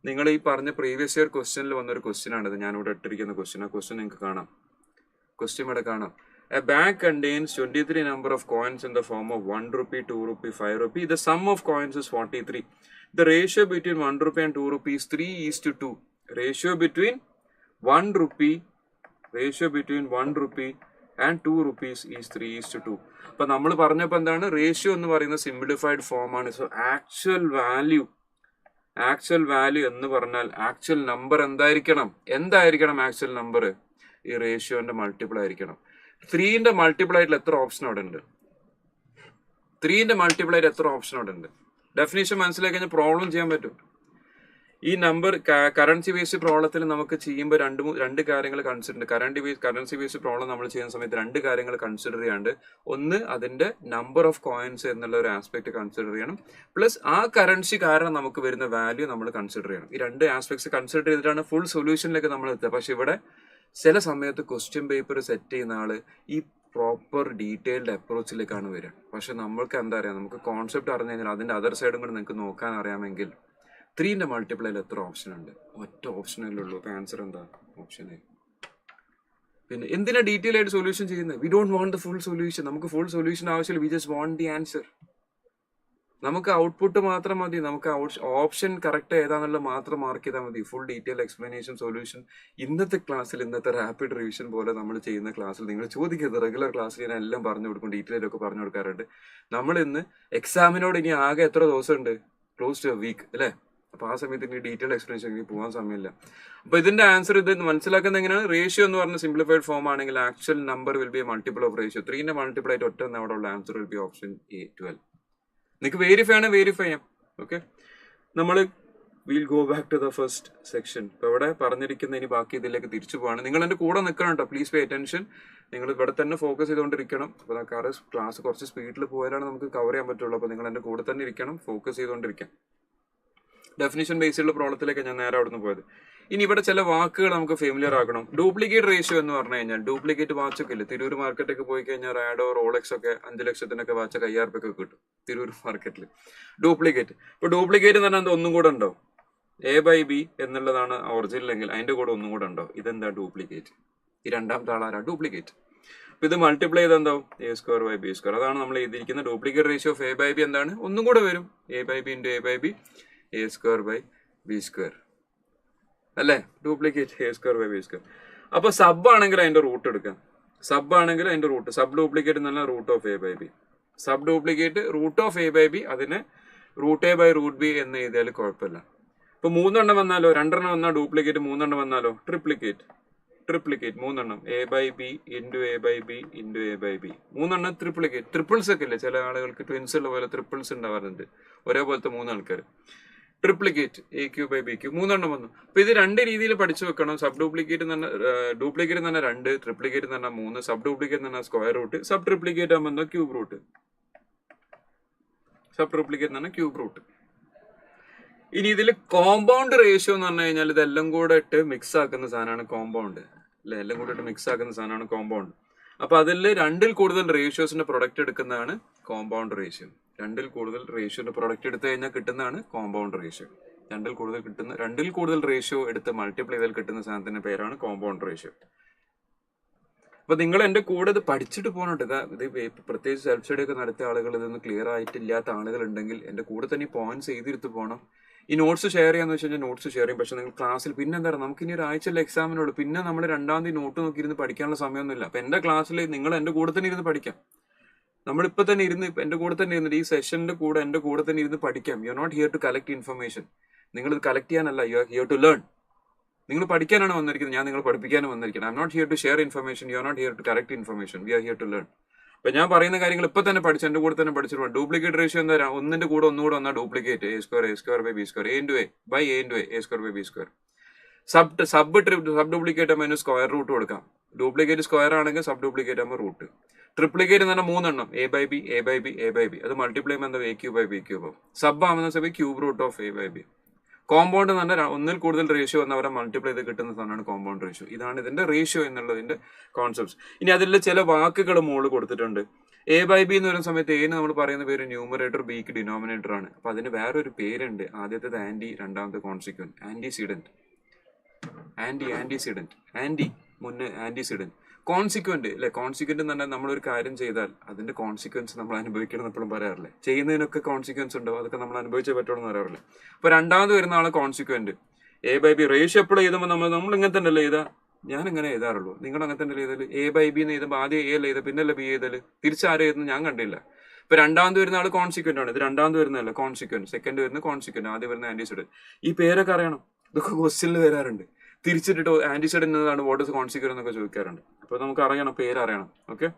നിങ്ങൾ ഈ പറഞ്ഞ പ്രീവിയസ് ഇയർ ക്വസ്റ്റ്യനിൽ വന്നൊരു ക്വസ്റ്റ്യൻ ആണിത്. ഞാനിവിടെ ഇട്ടിരിക്കുന്ന ക്വസ്റ്റ്യൻ. ആ ക്വസ്റ്റ്യൻ നിങ്ങൾക്ക് കാണാം. ക്വസ്റ്റ്യൻ ഇവിടെ കാണാം. A bag contains 23 number of coins in the form of 1 rupee, 2 rupee, 5 rupee. The sum of coins is 43. The ratio between 1 rupee and 2 rupee is 3:2. Ratio between 1 rupee and 2 rupees is 3:2. അപ്പൊ നമ്മൾ പറഞ്ഞപ്പോൾ എന്താണ്? റേഷ്യോ എന്ന് പറയുന്ന സിംപ്ലിഫൈഡ് ഫോം ആണ്. സോ ആക്ച്വൽ വാല്യൂ എന്ന് പറഞ്ഞാൽ ആക്ച്വൽ നമ്പർ എന്തായിരിക്കണം? ആക്ച്വൽ നമ്പർ ഈ റേഷ്യോന്റെ മൾട്ടിപ്പിൾ ആയിരിക്കണം. 3ന്റെ മൾട്ടിപ്പിൾ ആയിട്ടുള്ള എത്ര ഓപ്ഷൻ അവിടെ ഉണ്ട്? ഡെഫിനേഷൻ മനസ്സിലാക്കി കഴിഞ്ഞാൽ പ്രോബ്ലം ചെയ്യാൻ പറ്റും. ഈ നമ്പർ കറൻസി ബേസ്ഡ് പ്രോബ്ലത്തിൽ നമുക്ക് ചെയ്യുമ്പോൾ രണ്ട് കാര്യങ്ങൾ കൺസിഡർ ഉണ്ട്. കറൻസി ബേസ്ഡ് പ്രോബ്ലം നമ്മൾ ചെയ്യുന്ന സമയത്ത് 2 കാര്യങ്ങൾ കൺസിഡർ ചെയ്യാണ്ട്, ഒന്ന് അതിന്റെ നമ്പർ ഓഫ് കോയിൻസ് എന്നുള്ള ഒരു ആസ്പെക്ട് കൺസിഡർ ചെയ്യണം, പ്ലസ് ആ കറൻസി കാരണം നമുക്ക് വരുന്ന വാല്യൂ നമ്മൾ കൺസിഡർ ചെയ്യണം. ഈ 2 ആസ്പെക്ട്സ് കൺസിഡർ ചെയ്തിട്ടാണ് ഫുൾ സൊല്യൂഷനിലേക്ക് നമ്മൾ എത്തുക. പക്ഷെ ഇവിടെ ചില സമയത്ത് ക്വസ്റ്റ്യൻ പേപ്പർ സെറ്റ് ചെയ്യുന്ന ആള് ഈ പ്രോപ്പർ ഡീറ്റെയിൽഡ് അപ്രോച്ചിലേക്കാണ് വരിക. പക്ഷെ നമ്മൾക്ക് എന്താ അറിയാം? നമുക്ക് കോൺസെപ്റ്റ് അറിഞ്ഞു കഴിഞ്ഞാൽ അതിന്റെ അതർ സൈഡും കൂടെ നിങ്ങൾക്ക് നോക്കാൻ അറിയാമെങ്കിൽ 3ന്റെ മൾട്ടിപ്ലൈയിൽ എത്ര ഓപ്ഷൻ ഉണ്ട്? ഒറ്റ ഓപ്ഷനല്ലേ ഉള്ളൂ. അപ്പൊ ആൻസർ എന്താ? Option A. പിന്നെ എന്തിനാ ഡീറ്റെയിൽ ആയിട്ട് സൊല്യൂഷൻ ചെയ്യുന്നത്? We don't want the full solution. നമുക്ക് ഫുൾ സൊല്യൂഷൻ ആവശ്യമില്ല. We just want the answer. നമുക്ക് ഔട്ട്പുട്ട് മാത്രം മതി. നമുക്ക് ഓപ്ഷൻ കറക്റ്റ് ഏതാണെന്നുള്ള മാത്രം മാർക്ക് ചെയ്താൽ മതി. ഫുൾ ഡീറ്റെയിൽ എക്സ്പ്ലനേഷൻ സൊല്യൂഷൻ ഇന്നത്തെ ക്ലാസ്സിൽ, ഇന്നത്തെ റാപ്പിഡ് റിവിഷൻ പോലെ നമ്മൾ ചെയ്യുന്ന ക്ലാസ്സിൽ നിങ്ങൾ ചോദിക്കരുത്. റെഗുലർ ക്ലാസ്സിൽ ഞാൻ എല്ലാം പറഞ്ഞു കൊടുക്കും, ഡീറ്റെയിൽ ഒക്കെ പറഞ്ഞു കൊടുക്കാറുണ്ട്. നമ്മൾ ഇന്ന് എക്സാമിനോട് ഇനി ആകെ എത്ര ദിവസം ഉണ്ട്? ക്ലോസ് ടു എ വീക്ക് അല്ലേ? അപ്പൊ ആ സമയത്ത് ഇനി ഡീറ്റെയിൽ എക്സ്പ്ലനേഷൻ പോകാൻ സമയമില്ല. അപ്പൊ ഇതിന്റെ ആൻസർ ഇത് മനസ്സിലാക്കുന്നത് എങ്ങനെയാണ്? റേഷ്യോ എന്ന് പറഞ്ഞ സിംപ്ലിഫൈഡ് ഫോം ആണെങ്കിൽ actual number will be a multiple of ratio. 3ന്റെ മൾട്ടിപ്പിൾ ആയിട്ട് ഒറ്റ അവിടെ ഉള്ള answer will be option A 12. നിങ്ങൾക്ക് വെരിഫൈ ആണ്, വെരിഫൈ ചെയ്യാം. ഓക്കെ, നമ്മൾ will go back to the first section. ഇപ്പൊ ഇവിടെ പറഞ്ഞിരിക്കുന്ന ഇനി ബാക്കി ഇതിലേക്ക് തിരിച്ചു പോവാണ്. നിങ്ങൾ എന്റെ കൂടെ നിൽക്കണം കേട്ടോ, പ്ലീസ് പേ അറ്റൻഷൻ. നിങ്ങൾ ഇവിടെ തന്നെ ഫോക്കസ് ചെയ്തുകൊണ്ടിരിക്കണം. അപ്പോൾ ക്ലാസ് കുറച്ച് സ്പീഡിൽ പോയാലാണ് നമുക്ക് കവർ ചെയ്യാൻ പറ്റുള്ളൂ. അപ്പോൾ നിങ്ങൾ എന്റെ കൂടെ തന്നെ ഇരിക്കണം, ഫോക്കസ് ചെയ്തുകൊണ്ടിരിക്കാം. ഡെഫിനിഷൻ ബേസിലുള്ള പ്രോബ്ലത്തിലേക്ക് ഞാൻ നേരെ അവിടുന്ന് പോയത്. ഇനി ഇവിടെ ചില വാക്കുകൾ നമുക്ക് ഫെമിലിയർ ആക്കണം. ഡ്യൂപ്ലിക്കേറ്റ് റേഷ്യോ എന്ന് പറഞ്ഞു കഴിഞ്ഞാൽ, ഡ്യൂപ്ലിക്കേറ്റ് വാച്ചൊക്കെ ഇല്ല. തിരൂർ മാർക്കറ്റൊക്കെ പോയി കഴിഞ്ഞാൽ റാഡോ റോളക്സ് ഒക്കെ 5 ലക്ഷത്തിനൊക്കെ വാച്ച് 5000 രൂപയ്ക്ക് കിട്ടും തിരൂർ മാർക്കറ്റിൽ. ഡ്യൂപ്ലിക്കേറ്റ്. ഇപ്പൊ ഡ്യൂപ്ലിക്കേറ്റ് എന്ന് പറഞ്ഞാൽ ഒന്നും കൂടെ ഉണ്ടോ? A/B എന്നുള്ളതാണ് ഒറിജിനൽ എങ്കിൽ അതിന്റെ കൂടെ ഒന്നും കൂടെ ഉണ്ടോ? ഇതെന്താ ഡ്യൂപ്ലിക്കേറ്റ്. ഈ രണ്ടാമത്തെ ആളാരാ? ഡ്യൂപ്ലിക്കേറ്റ്. അപ്പൊ ഇത് മൾട്ടിപ്ലൈ ചെയ്ത് എന്താവും? A²/B². അതാണ് നമ്മൾ എഴുതിയിരിക്കുന്ന ഡ്യൂപ്ലിക്കേറ്റ് റേഷ്യോ ഓഫ് A/B എന്താണ്? ഒന്നും കൂടെ വരും. A/B × A/B A²/B². അല്ലേ? Duplicate A²/B². അപ്പൊ സബ് ആണെങ്കിൽ അതിന്റെ റൂട്ട് എടുക്കാം. സബ് ആണെങ്കിൽ അതിന്റെ റൂട്ട്, സബ് ഡ്യൂപ്ലിക്കേറ്റ് എന്നല്ല root of A/B. Subduplicate root of A/B, അതിന് √A/√B എന്ന് എഴുതിയാൽ കുഴപ്പമില്ല. ഇപ്പൊ 3 എണ്ണം വന്നാലോ? 2 എണ്ണം വന്നാൽ ഡ്യൂപ്ലിക്കേറ്റ്, 3 എണ്ണം വന്നാലോ ട്രിപ്ലിക്കേറ്റ്. 3 എണ്ണം A/B × A/B × A/B. 3 എണ്ണം ട്രിപ്ലിക്കേറ്റ്. ട്രിപ്പിൾസ് ഒക്കെ ഇല്ലേ ചില ആളുകൾക്ക്, ട്വിൻസ് ഉള്ള പോലെ ട്രിപ്പിൾസ് ഉണ്ടാവാറുണ്ട്. ഒരേപോലത്തെ 3 ആൾക്കാർ. Triplicate A³/B³. 3 എണ്ണം വന്നു. അപ്പൊ ഇത് 2 രീതിയിൽ പഠിച്ചു വെക്കണം. സബ് ഡ്യൂപ്ലിക്കേറ്റ് എന്ന് പറഞ്ഞാൽ, ഡ്യൂപ്ലിക്കേറ്റ് എന്ന് പറഞ്ഞാൽ 2, ട്രിപ്ലിക്കേറ്റ് എന്ന് പറഞ്ഞാൽ 3, സബ് ഡ്യൂപ്ലിക്കേറ്റ് എന്ന് പറഞ്ഞാൽ സ്ക്വയർ റൂട്ട്, സബ് ട്രിപ്ലിക്കേറ്റ് ആകുമ്പോൾ ക്യൂബ് റൂട്ട്. സബ് ട്രിപ്ലിക്കേറ്റ് എന്ന് പറഞ്ഞാൽ ക്യൂബ് റൂട്ട്. ഇനി ഇതിൽ കോമ്പൗണ്ട് റേഷ്യോ എന്ന് പറഞ്ഞു കഴിഞ്ഞാൽ ഇതെല്ലാം കൂടെ ഇട്ട് മിക്സ് ആക്കുന്ന സാധനമാണ് കോമ്പൗണ്ട്. അല്ലെ? എല്ലാം കൂടെ ഇട്ട് മിക്സ് ആക്കുന്ന സാധനമാണ് കോമ്പൗണ്ട്. അപ്പൊ അതിൽ 2ൽ കൂടുതൽ റേഷ്യോസിന്റെ പ്രൊഡക്റ്റ് എടുക്കുന്നതാണ് കോമ്പൗണ്ട് റേഷ്യോ. 2ൽ കൂടുതൽ റേഷ്യോന്റെ പ്രൊഡക്റ്റ് എടുത്തു കഴിഞ്ഞാൽ കിട്ടുന്നതാണ് കോമ്പൗണ്ട് റേഷ്യോ. 2ൽ കൂടുതൽ റേഷ്യോ എടുത്ത് മൾട്ടിപ്ലൈ ചെയ്താൽ കിട്ടുന്ന സാധനത്തിന്റെ പേരാണ് കോമ്പൗണ്ട് റേഷ്യോ. അപ്പൊ നിങ്ങൾ എന്റെ കൂടെ ഇത് പഠിച്ചിട്ട് പോകണുണ്ട്. ഇത് പ്രത്യേകിച്ച് സെൽഫ് സ്റ്റഡി ഒക്കെ നടത്തിയ ആളുകൾ, ഇതൊന്നും ക്ലിയർ ആയിട്ടില്ലാത്ത ആളുകൾ ഉണ്ടെങ്കിൽ എന്റെ കൂടെ തന്നെ ഈ പോയിന്റ്സ് എഴുതിയെടുത്ത് പോകണം. ഈ നോട്ട്സ് ഷെയർ ചെയ്യാന്ന് വെച്ച് കഴിഞ്ഞാൽ നോട്ട്സ് ഷെയർ ചെയ്യും. പക്ഷെ നിങ്ങൾ ക്ലാസ്സിൽ പിന്നെ എന്താ പറയുക, നമുക്ക് ഇനി ഒരു ആഴ്ചയിലെ എക്സാമിനുള്ളൂ. പിന്നെ നമ്മൾ 2ാം തീയതി നോട്ട് നോക്കിയിരുന്ന് പഠിക്കാനുള്ള സമയമൊന്നുമില്ല. അപ്പൊ എന്റെ ക്ലാസ്സിൽ നിങ്ങൾ എന്റെ കൂടെ തന്നെ ഇരുന്ന് പഠിക്കാം. നമ്മളിപ്പോ തന്നെ ഇരുന്ന് എന്റെ കൂടെ തന്നെ ഇരുന്നിട്ട് ഈ സെഷന്റെ കൂടെ എന്റെ കൂടെ തന്നെ ഇരുന്ന് പഠിക്കാം. You are not here to collect information. നിങ്ങൾ ഇത് കളക്ട് ചെയ്യാനല്ല, you are here to learn. നിങ്ങൾ പഠിക്കാനാണ് വന്നിരിക്കുന്നത്, ഞാൻ നിങ്ങൾ പഠിപ്പിക്കാനും വന്നിരിക്കുന്നത്. I M not here to share information, you are not here to correct information. We are here to learn. അപ്പൊ ഞാൻ പറയുന്ന കാര്യങ്ങൾ ഇപ്പൊ തന്നെ പഠിച്ചു, എന്റെ കൂടെ തന്നെ പഠിച്ചിട്ടുണ്ട്. ഡ്യൂപ്ലിക്കേറ്റ് റേഷ്യോ എന്താ? ഒന്നിന്റെ കൂടെ ഒന്നുകൂടെ വന്നാൽ duplicate A²/B². A/A² sub duplicate ആകുമ്പോൾ സ്ക്വയർ റൂട്ട് കൊടുക്കാം. ഡ്യൂപ്ലിക്കേറ്റ് സ്ക്വയർ ആണെങ്കിൽ സബ് ഡ്യൂപ്ലിക്കേറ്റ് ആകുമ്പോൾ റൂട്ട്. ട്രിപ്ലിക്കേറ്റ് എന്ന് പറഞ്ഞാൽ 3 എണ്ണം A/B A/B. അത് മൾട്ടിപ്ലൈ ചെയ്യുമ്പോൾ എന്താ? A³/B³. സബ് ആവുന്ന സമയം cube root of A/B. Compound എന്ന് പറഞ്ഞാൽ 1ൽ കൂടുതൽ റേഷ്യോ വന്നവരെ മൾട്ടിപ്ലൈ ചെയ്ത് കിട്ടുന്ന സാധനമാണ് കോമ്പൗണ്ട് റേഷ്യോ. ഇതാണ് ഇതിന്റെ റേഷ്യോ എന്നുള്ളതിന്റെ കോൺസെപ്റ്റ്സ്. ഇനി അതിൽ ചില വാക്കുകൾ മുകളിൽ കൊടുത്തിട്ടുണ്ട്. A/B എന്ന് പറയുന്ന സമയത്ത് A നമ്മൾ പറയുന്ന പേര് ന്യൂമറേറ്റർ, Bക്ക് ഡിനോമിനേറ്റർ ആണ്. അപ്പൊ അതിന് വേറൊരു പേരുണ്ട്. ആദ്യത്തേത് ആന്റി, രണ്ടാമത്തെ കോൺസിക്വന്റ്. ആന്റിസിഡന്റ്. മുന്നേ ആന്റിസിഡന്റ്. കോൺസിക്വന്റ് അല്ലെ? കോൺസിക്വന്റ് എന്ന് പറഞ്ഞാൽ നമ്മളൊരു കാര്യം ചെയ്താൽ അതിന്റെ കോൺസിക്വൻസ് നമ്മൾ അനുഭവിക്കണം എപ്പോഴും പറയാറില്ലേ? ചെയ്യുന്നതിനൊക്കെ കോൺസിക്വൻസ് ഉണ്ടോ? അതൊക്കെ നമ്മൾ അനുഭവിച്ചേ പറ്റുള്ളൂ എന്ന് പറയാറില്ലേ? അപ്പൊ 2ാമത് വരുന്ന ആള് കോൺസിക്വന്റ്. A/B റേഷ്യോ എപ്പോഴും എഴുതുമ്പോൾ നമ്മൾ ഇങ്ങനെ തന്നെ അല്ലേ എഴുതാ? ഞാൻ ഇങ്ങനെ എഴുതാറുള്ളൂ. നിങ്ങൾ അങ്ങനെ തന്നെ എഴുതല്. A/B എന്ന് എഴുതുമ്പോൾ ആദ്യം A അല്ല എഴുതാ, പിന്നല്ല B എഴുതല്. തിരിച്ചാരും എഴുതുന്നത് ഞാൻ കണ്ടില്ല. ഇപ്പൊ 2ാമത് വരുന്ന ആള് കോൺസിക്വന്റ് ആണ്. ഇത് 2ാമത് വരുന്നതല്ല കോൺസിക്വന്റ്. സെക്കൻഡ് വരുന്ന കോൺസിക്വന്റ്, ആദ്യം വരുന്ന ആന്റിസിഡന്റ്. ഈ പേരൊക്കെ അറിയണം. ഇതൊക്കെ ക്വസ്റ്റ്യനിൽ വരാറുണ്ട്. തിരിച്ചിട്ട് ആന്റിസിഡന്റ് എന്നതാണ് വാട്ട് ഇസ് കോൺസിക്വന്റ് എന്നൊക്കെ ചോദിക്കാറുണ്ട്. അപ്പൊ നമുക്ക് അറിയണം, പേര് അറിയണം. ഓക്കെ,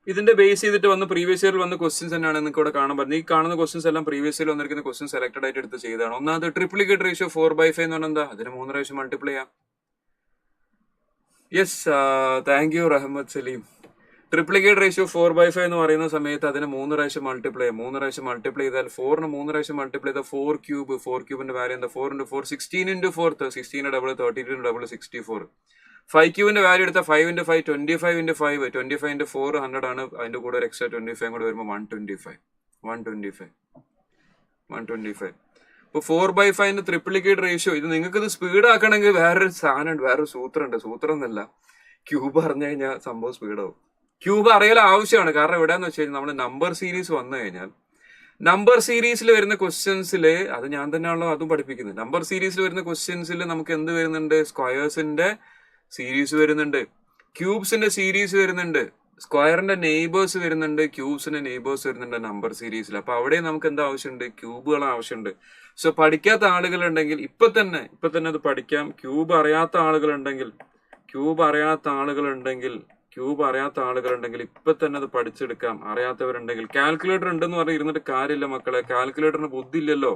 ഇതിന്റെ ബേസ് ചെയ്തിട്ട് വന്ന് പ്രീവിയസ് ഇയറിൽ വന്ന ക്വസ്റ്റ്യൻസ് തന്നെയാണ് നിങ്ങൾക്ക് ഇവിടെ കാണാൻ പറ്റുന്നത്. ഈ കാണുന്ന ക്വസ്റ്റ്യൻസ് എല്ലാം പ്രീവിയസ് ഇയറിൽ വന്നിരിക്കുന്ന ക്വസ്റ്റ്യൻ സെലക്ടഡ് ആയിട്ട് എടുത്ത് ചെയ്തതാണ്. ഒന്നാമത് ട്രിപ്ലിക്കേറ്റ് റേഷ്യോ 4/5 എന്ന് പറഞ്ഞാൽ എന്താ? അതിന് 3 പ്രാവശ്യം മൾട്ടിപ്ലൈ ചെയ്യാം. Yes, thank you Rahmath Saleem. Triplicate ratio 4/5 എന്ന് പറയുന്ന സമയത്ത് അതിന് 3 പ്രാവശ്യം മൾട്ടിപ്ലൈ ചെയ്യാം. 3 പ്രാവശ്യം മൾട്ടിപ്ലൈ ചെയ്താൽ 4ന് 3 പ്രാവശ്യം മൾട്ടിപ്ലൈ ചെയ്താൽ 4³ 4³ വാല്യൂ എന്താ? 4 × 4 16 × 4 16 ഡബിൾ 32 ഡബിൾ 64. 5³ വാല്യൂ എടുത്താൽ 5 × 5 25 × 5 25 × 4 100 ആണ്. അതിന്റെ കൂടെ ഒരു എക്സ്ട്രാ 25 കൂടെ വരുമ്പോൾ 125. ഇപ്പൊ 4/5 ട്രിപ്ലിക്കേറ്റ് റേഷ്യോ. ഇത് നിങ്ങൾക്ക് ഇത് സ്പീഡ് ആക്കണമെങ്കിൽ വേറൊരു സാധനം, വേറൊരു സൂത്രം എന്നല്ല, ക്യൂബ് അറിഞ്ഞു കഴിഞ്ഞാൽ സംഭവം സ്പീഡാവും. ക്യൂബ് അറിയാൻ ആവശ്യമാണ്. കാരണം എവിടെയാന്ന് വെച്ച് കഴിഞ്ഞാൽ നമ്മൾ നമ്പർ സീരീസ് വന്നു കഴിഞ്ഞാൽ നമ്പർ സീരീസിൽ വരുന്ന ക്വസ്റ്റ്യൻസിൽ, അത് ഞാൻ തന്നെയാണല്ലോ അതും പഠിപ്പിക്കുന്നത്. നമ്പർ സീരീസിൽ വരുന്ന ക്വസ്റ്റ്യൻസിൽ നമുക്ക് എന്ത് വരുന്നുണ്ട്? സ്ക്വയേഴ്സിന്റെ സീരീസ് വരുന്നുണ്ട്, ക്യൂബ്സിന്റെ സീരീസ് വരുന്നുണ്ട്, സ്ക്വയറിന്റെ നെയ്ബേഴ്സ് വരുന്നുണ്ട്, ക്യൂബ്സിന്റെ നെയ്ബേഴ്സ് വരുന്നുണ്ട് നമ്പർ സീരീസിൽ. അപ്പൊ അവിടെ നമുക്ക് എന്താ ആവശ്യമുണ്ട്? ക്യൂബുകൾ ആവശ്യമുണ്ട്. സോ പഠിക്കാത്ത ആളുകളുണ്ടെങ്കിൽ ഇപ്പൊ തന്നെ അത് പഠിക്കാം. ക്യൂബ് അറിയാത്ത ആളുകളുണ്ടെങ്കിൽ ക്യൂബ് അറിയാത്ത ആളുകളുണ്ടെങ്കിൽ ഇപ്പൊ തന്നെ അത് പഠിച്ചെടുക്കാം. അറിയാത്തവരുണ്ടെങ്കിൽ കാൽക്കുലേറ്റർ ഉണ്ടെന്ന് പറഞ്ഞ് ഇരുന്നിട്ട് കാര്യമില്ല മക്കളെ. കാൽക്കുലേറ്ററിന് ബുദ്ധി ഇല്ലല്ലോ.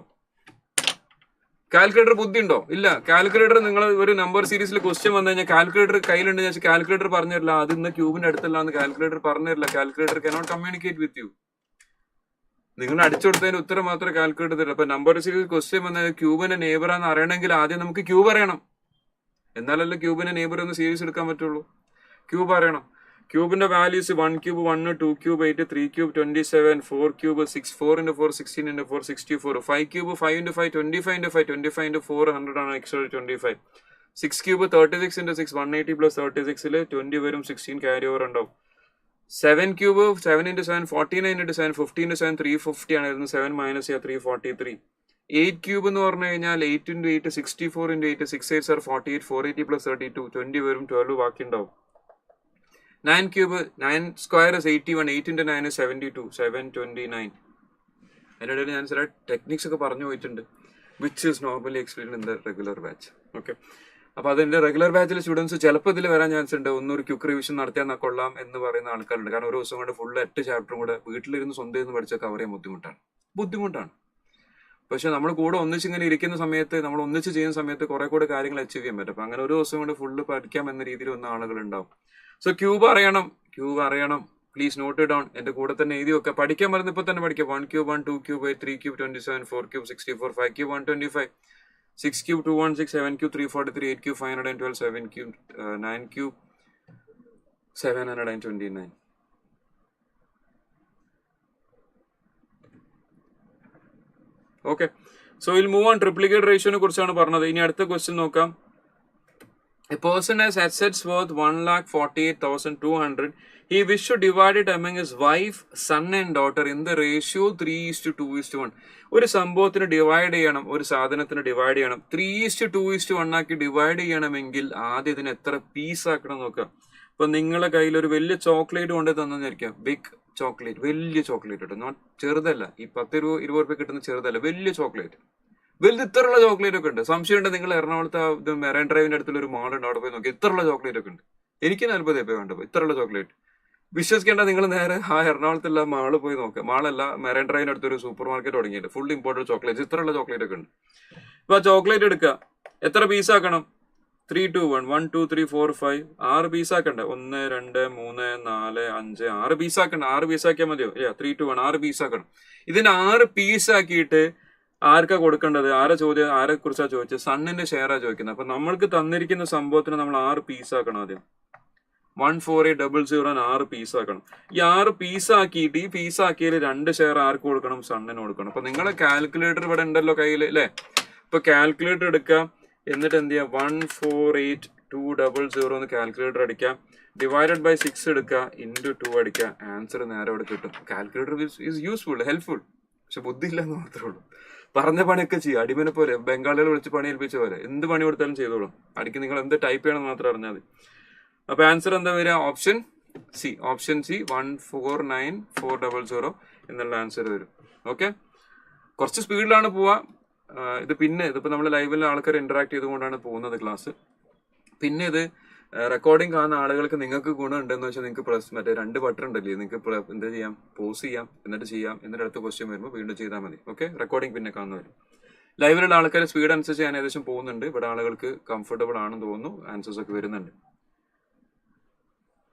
കാൽക്കുലേറ്റർ ബുദ്ധി ഉണ്ടോ? ഇല്ല. കാൽക്കുലേറ്റർ നിങ്ങൾ ഒരു നമ്പർ സീരീസിൽ ക്വസ്റ്റ്യൻ വന്നു കഴിഞ്ഞാൽ കാൽക്കുലേറ്റർ കയ്യിലുണ്ടെന്ന് വെച്ചാൽ കാൽക്കുലേറ്റർ പറഞ്ഞു തരില്ല. അത് ഇന്ന് ക്യൂബിന്റെ അടുത്തല്ല എന്ന് കാൽക്കുലേറ്റർ പറഞ്ഞു തരില്ല. Calculator cannot communicate with you. നിങ്ങൾ അടിച്ചു കൊടുത്തതിന് ഉത്തരം മാത്രമേ കാൽക്കുലേറ്റർ തരില്ല. അപ്പൊ നമ്പർ സീരീസ് ക്വസ്റ്റ്യൻ വന്നാൽ ക്യൂബിന്റെ നെയ്ബറാന്ന് അറിയണമെങ്കിൽ ആദ്യം നമുക്ക് ക്യൂബ് അറിയണം. എന്നാലല്ലേ ക്യൂബിന്റെ നെയ്ബർ ഒന്ന് സീരീസ് എടുക്കാൻ പറ്റുള്ളൂ. ക്യൂബ് അറിയണം. ക്യൂബിന്റെ values 1 cube 1, 2 cube 8, 3 cube 27, 4 cube 6, 4 into 4 16 into 4 64, 5 cube 5 into 5 25 into 5 25 into 4 100 ആണ് extra 25. 6 ക്യൂബ് 36 into 6 180 plus 36 20 വരും. 16 ക്യാരി ഓവർ ഉണ്ടാവും. 7 ക്യൂബ് 7 into 7 49 into 7 50 into 7 350 ആണ്. 7 മൈനസ് ചെയ്യാം 343. 8 ക്യൂബ് എന്ന് പറഞ്ഞു കഴിഞ്ഞാൽ 8 into 8 64 into 8 6 8 are 48 480 plus 32 20 വരും. 12 ബാക്കി ഉണ്ടാവും. 9 cube 9 square is 81. 8 into 9 is 72. 729. അതിനിടയിൽ ഞാൻ ചില ടെക്നിക്സ് ഒക്കെ പറഞ്ഞു പോയിട്ടുണ്ട്, which is normally explain in the regular batch. Okay, അപ്പൊ അതിന്റെ റെഗുലർ ബാച്ചിലെ സ്റ്റുഡൻസ് ചിലപ്പോൾ ഇതിൽ വരാൻ ചാൻസ് ഉണ്ട്. ഒന്നൊരു ക്യുക്ക് റിവിഷൻ നടത്തിയാൽ കൊള്ളാം എന്ന് പറയുന്ന ആൾക്കാരുണ്ട്. കാരണം ഒരു ദിവസം കൊണ്ട് ഫുൾ 8 ചാപ്റ്ററും കൂടെ വീട്ടിലിരുന്ന് സ്വന്തം ഇരുന്ന് പഠിച്ചാൽ കവർ ചെയ്യാൻ ബുദ്ധിമുട്ടാണ്. പക്ഷെ നമ്മൾ കൂടെ ഒന്നിച്ചിങ്ങനെ ഇരിക്കുന്ന സമയത്ത്, നമ്മൾ ഒന്നിച്ച് ചെയ്യുന്ന സമയത്ത് കുറെ കൂടെ കാര്യങ്ങൾ അച്ചീവ് ചെയ്യാൻ പറ്റും. അപ്പൊ അങ്ങനെ ഒരു ദിവസം കൊണ്ട് ഫുള്ള് പഠിക്കാം എന്ന രീതിയിൽ വന്ന ആളുകൾ ഉണ്ടാവും. സോ ക്യൂബ് അറിയണം. Please note down. എന്റെ കൂടെ തന്നെ എഴുതി വെക്കുക. പഠിക്കാൻ പറയുന്നത് ഇപ്പൊ തന്നെ പഠിക്കാം. 1 cube 1, 2 cube 8, 3 cube 27, 4 cube 64, 5 cube 125, 6 cube 216, 7 cube 343, 8 cube 512, 7 cube 9 cube 729. Okay, so will move on. Triplicate റേഷ്യോനെ കുറിച്ചാണ് പറഞ്ഞത്. ഇനി അടുത്ത ക്വസ്റ്റ്യൻ നോക്കാം. A person has assets worth 1,48,200. He wished to divide it among his wife, son and daughter in the ratio 3:2:1. ഒരു സംഭവത്തിന് ഡിവൈഡ് ചെയ്യണം, ഒരു സാധനത്തിന് ഡിവൈഡ് ചെയ്യണം. 3:2:1 ആക്കി ഡിവൈഡ് ചെയ്യണമെങ്കിൽ ആദ്യം ഇതിന് എത്ര പീസ് ആക്കണം നോക്കാം. ഇപ്പൊ നിങ്ങളെ കയ്യിൽ ഒരു വലിയ ചോക്ലേറ്റ് കൊണ്ട് തന്നിരിക്കാം. ബിഗ് ചോക്ലേറ്റ്, വലിയ ചോക്ലേറ്റ് കേട്ടോ, നോട്ട് ചെറുതല്ല. ഈ 10-20 രൂപ കിട്ടുന്ന ചെറുതല്ല, വലിയ ചോക്ലേറ്റ്. വലുത് ഇത്രയുള്ള ചോക്ലേറ്റ് ഒക്കെ ഉണ്ട്. സംശയമുണ്ട് നിങ്ങൾ എറണാകുളത്ത് മെറൈൻ ഡ്രൈവിന്റെ അടുത്തുള്ള ഒരു മാൾ ഉണ്ട്, അവിടെ പോയി നോക്കി. ഇത്രയുള്ള ചോക്ലേറ്റ് ഒക്കെ ഉണ്ട്. എനിക്ക് 40 രൂപ വേണ്ട ഇത്രയുള്ള ചോക്ലേറ്റ്. വിശ്വസിക്കേണ്ട, നിങ്ങൾ നേരെ ആ എറണാകുളത്തുള്ള മാള് പോയി നോക്കുക. മാളല്ല, മെറൈൻ ഡ്രൈവിന്റെ അടുത്തൊരു സൂപ്പർ മാർക്കറ്റ് തുടങ്ങിയിട്ട് ഫുൾ ഇമ്പോർട്ടഡ് ചോക്ലേറ്റ്, ഇത്രയുള്ള ചോക്ലേറ്റ് ഒക്കെ ഉണ്ട്. അപ്പൊ ആ ചോക്ലേറ്റ് എടുക്കുക. എത്ര പീസ് ആക്കണം? 3, 2, 1, 1, 2, 3, 4, 5 6 പീസ് ആക്കണ്ടേ? 1, 2, 3, 4, 5 6 പീസ് ആക്കണ്ട. 6 പീസ് ആക്കിയാൽ മതിയോ? 3, 2, 1 6 പീസ് ആക്കണം. ഇതിന് 6 പീസ് ആക്കിയിട്ട് ആർക്കാ കൊടുക്കേണ്ടത്? ആരെ കുറിച്ചാ ചോദിച്ചത്? സണ്ണിന്റെ ഷെയറാ ചോദിക്കുന്നത്. അപ്പൊ നമ്മൾക്ക് തന്നിരിക്കുന്ന സംഭവത്തിന് നമ്മൾ 6 പീസ് ആക്കണം. ആദ്യം 14800 6 പീസ് ആക്കണം. ഈ 6 പീസ് ആക്കിയിട്ട് ഈ പീസ് ആക്കിയതിൽ 2 ഷെയർ ആർക്ക് കൊടുക്കണം? സണ്ണിന് കൊടുക്കണം. അപ്പൊ നിങ്ങളെ കാൽക്കുലേറ്റർ ഇവിടെ ഉണ്ടല്ലോ കയ്യിൽ അല്ലേ? ഇപ്പൊ കാൽക്കുലേറ്റർ എടുക്കാം. എന്നിട്ട് എന്ത് ചെയ്യാം? 148,200 എന്ന് കാൽക്കുലേറ്റർ അടിക്കാം. ഡിവൈഡഡ് ബൈ 6 എടുക്കുക, ഇൻറ്റു 2 അടിക്കുക. ആൻസർ നേരെ അവിടെ കിട്ടും. Calculator is useful, helpful. പക്ഷെ ബുദ്ധി ഇല്ലെന്ന് മാത്രമേ ഉള്ളൂ. പറഞ്ഞ പണിയൊക്കെ ചെയ്യും. അടിമനെ പോലെ ബംഗാളികൾ വിളിച്ച് പണി ഏൽപ്പിച്ച പോലെ എന്ത് പണി കൊടുത്താലും ചെയ്തോളും. അടിക്ക് നിങ്ങൾ എന്ത് ടൈപ്പ് ചെയ്യണം മാത്രം അറിഞ്ഞാൽ മതി. അപ്പൊ ആൻസർ എന്താ വരിക? ഓപ്ഷൻ സി 149,400 എന്നുള്ള ആൻസർ വരും. ഓക്കെ, കുറച്ച് സ്പീഡിലാണ് പോവാ. ഇതിപ്പോ നമ്മൾ ലൈവിൽ ആൾക്കാർ ഇന്ററാക്ട് ചെയ്തുകൊണ്ടാണ് പോകുന്നത് ക്ലാസ്. പിന്നെ ഇത് റെക്കോർഡിംഗ് കാണുന്ന ആളുകൾക്ക് നിങ്ങൾക്ക് ഗുണം ഉണ്ടെന്ന് വെച്ചാൽ നിങ്ങൾക്ക് മറ്റേ 2 ബട്ടൺ ഉണ്ടല്ലേ, നിങ്ങൾക്ക് എന്താ ചെയ്യാം? പോസ് ചെയ്യാം, എന്നിട്ട് അടുത്ത ക്വസ്റ്റ്യൻ വരുമ്പോൾ വീണ്ടും ചെയ്താൽ മതി. ഓക്കെ, റെക്കോർഡിംഗ് പിന്നെ കാണുന്നവർ. ലൈവിലുള്ള ആൾക്കാർ സ്പീഡ് അനുസരിച്ച് ഞാൻ ഏകദേശം പോകുന്നുണ്ട്. ഇവിടെ ആളുകൾക്ക് കംഫർട്ടബിൾ ആണെന്ന് തോന്നുന്നു. ആൻസേഴ്സ് ഒക്കെ വരുന്നുണ്ട്.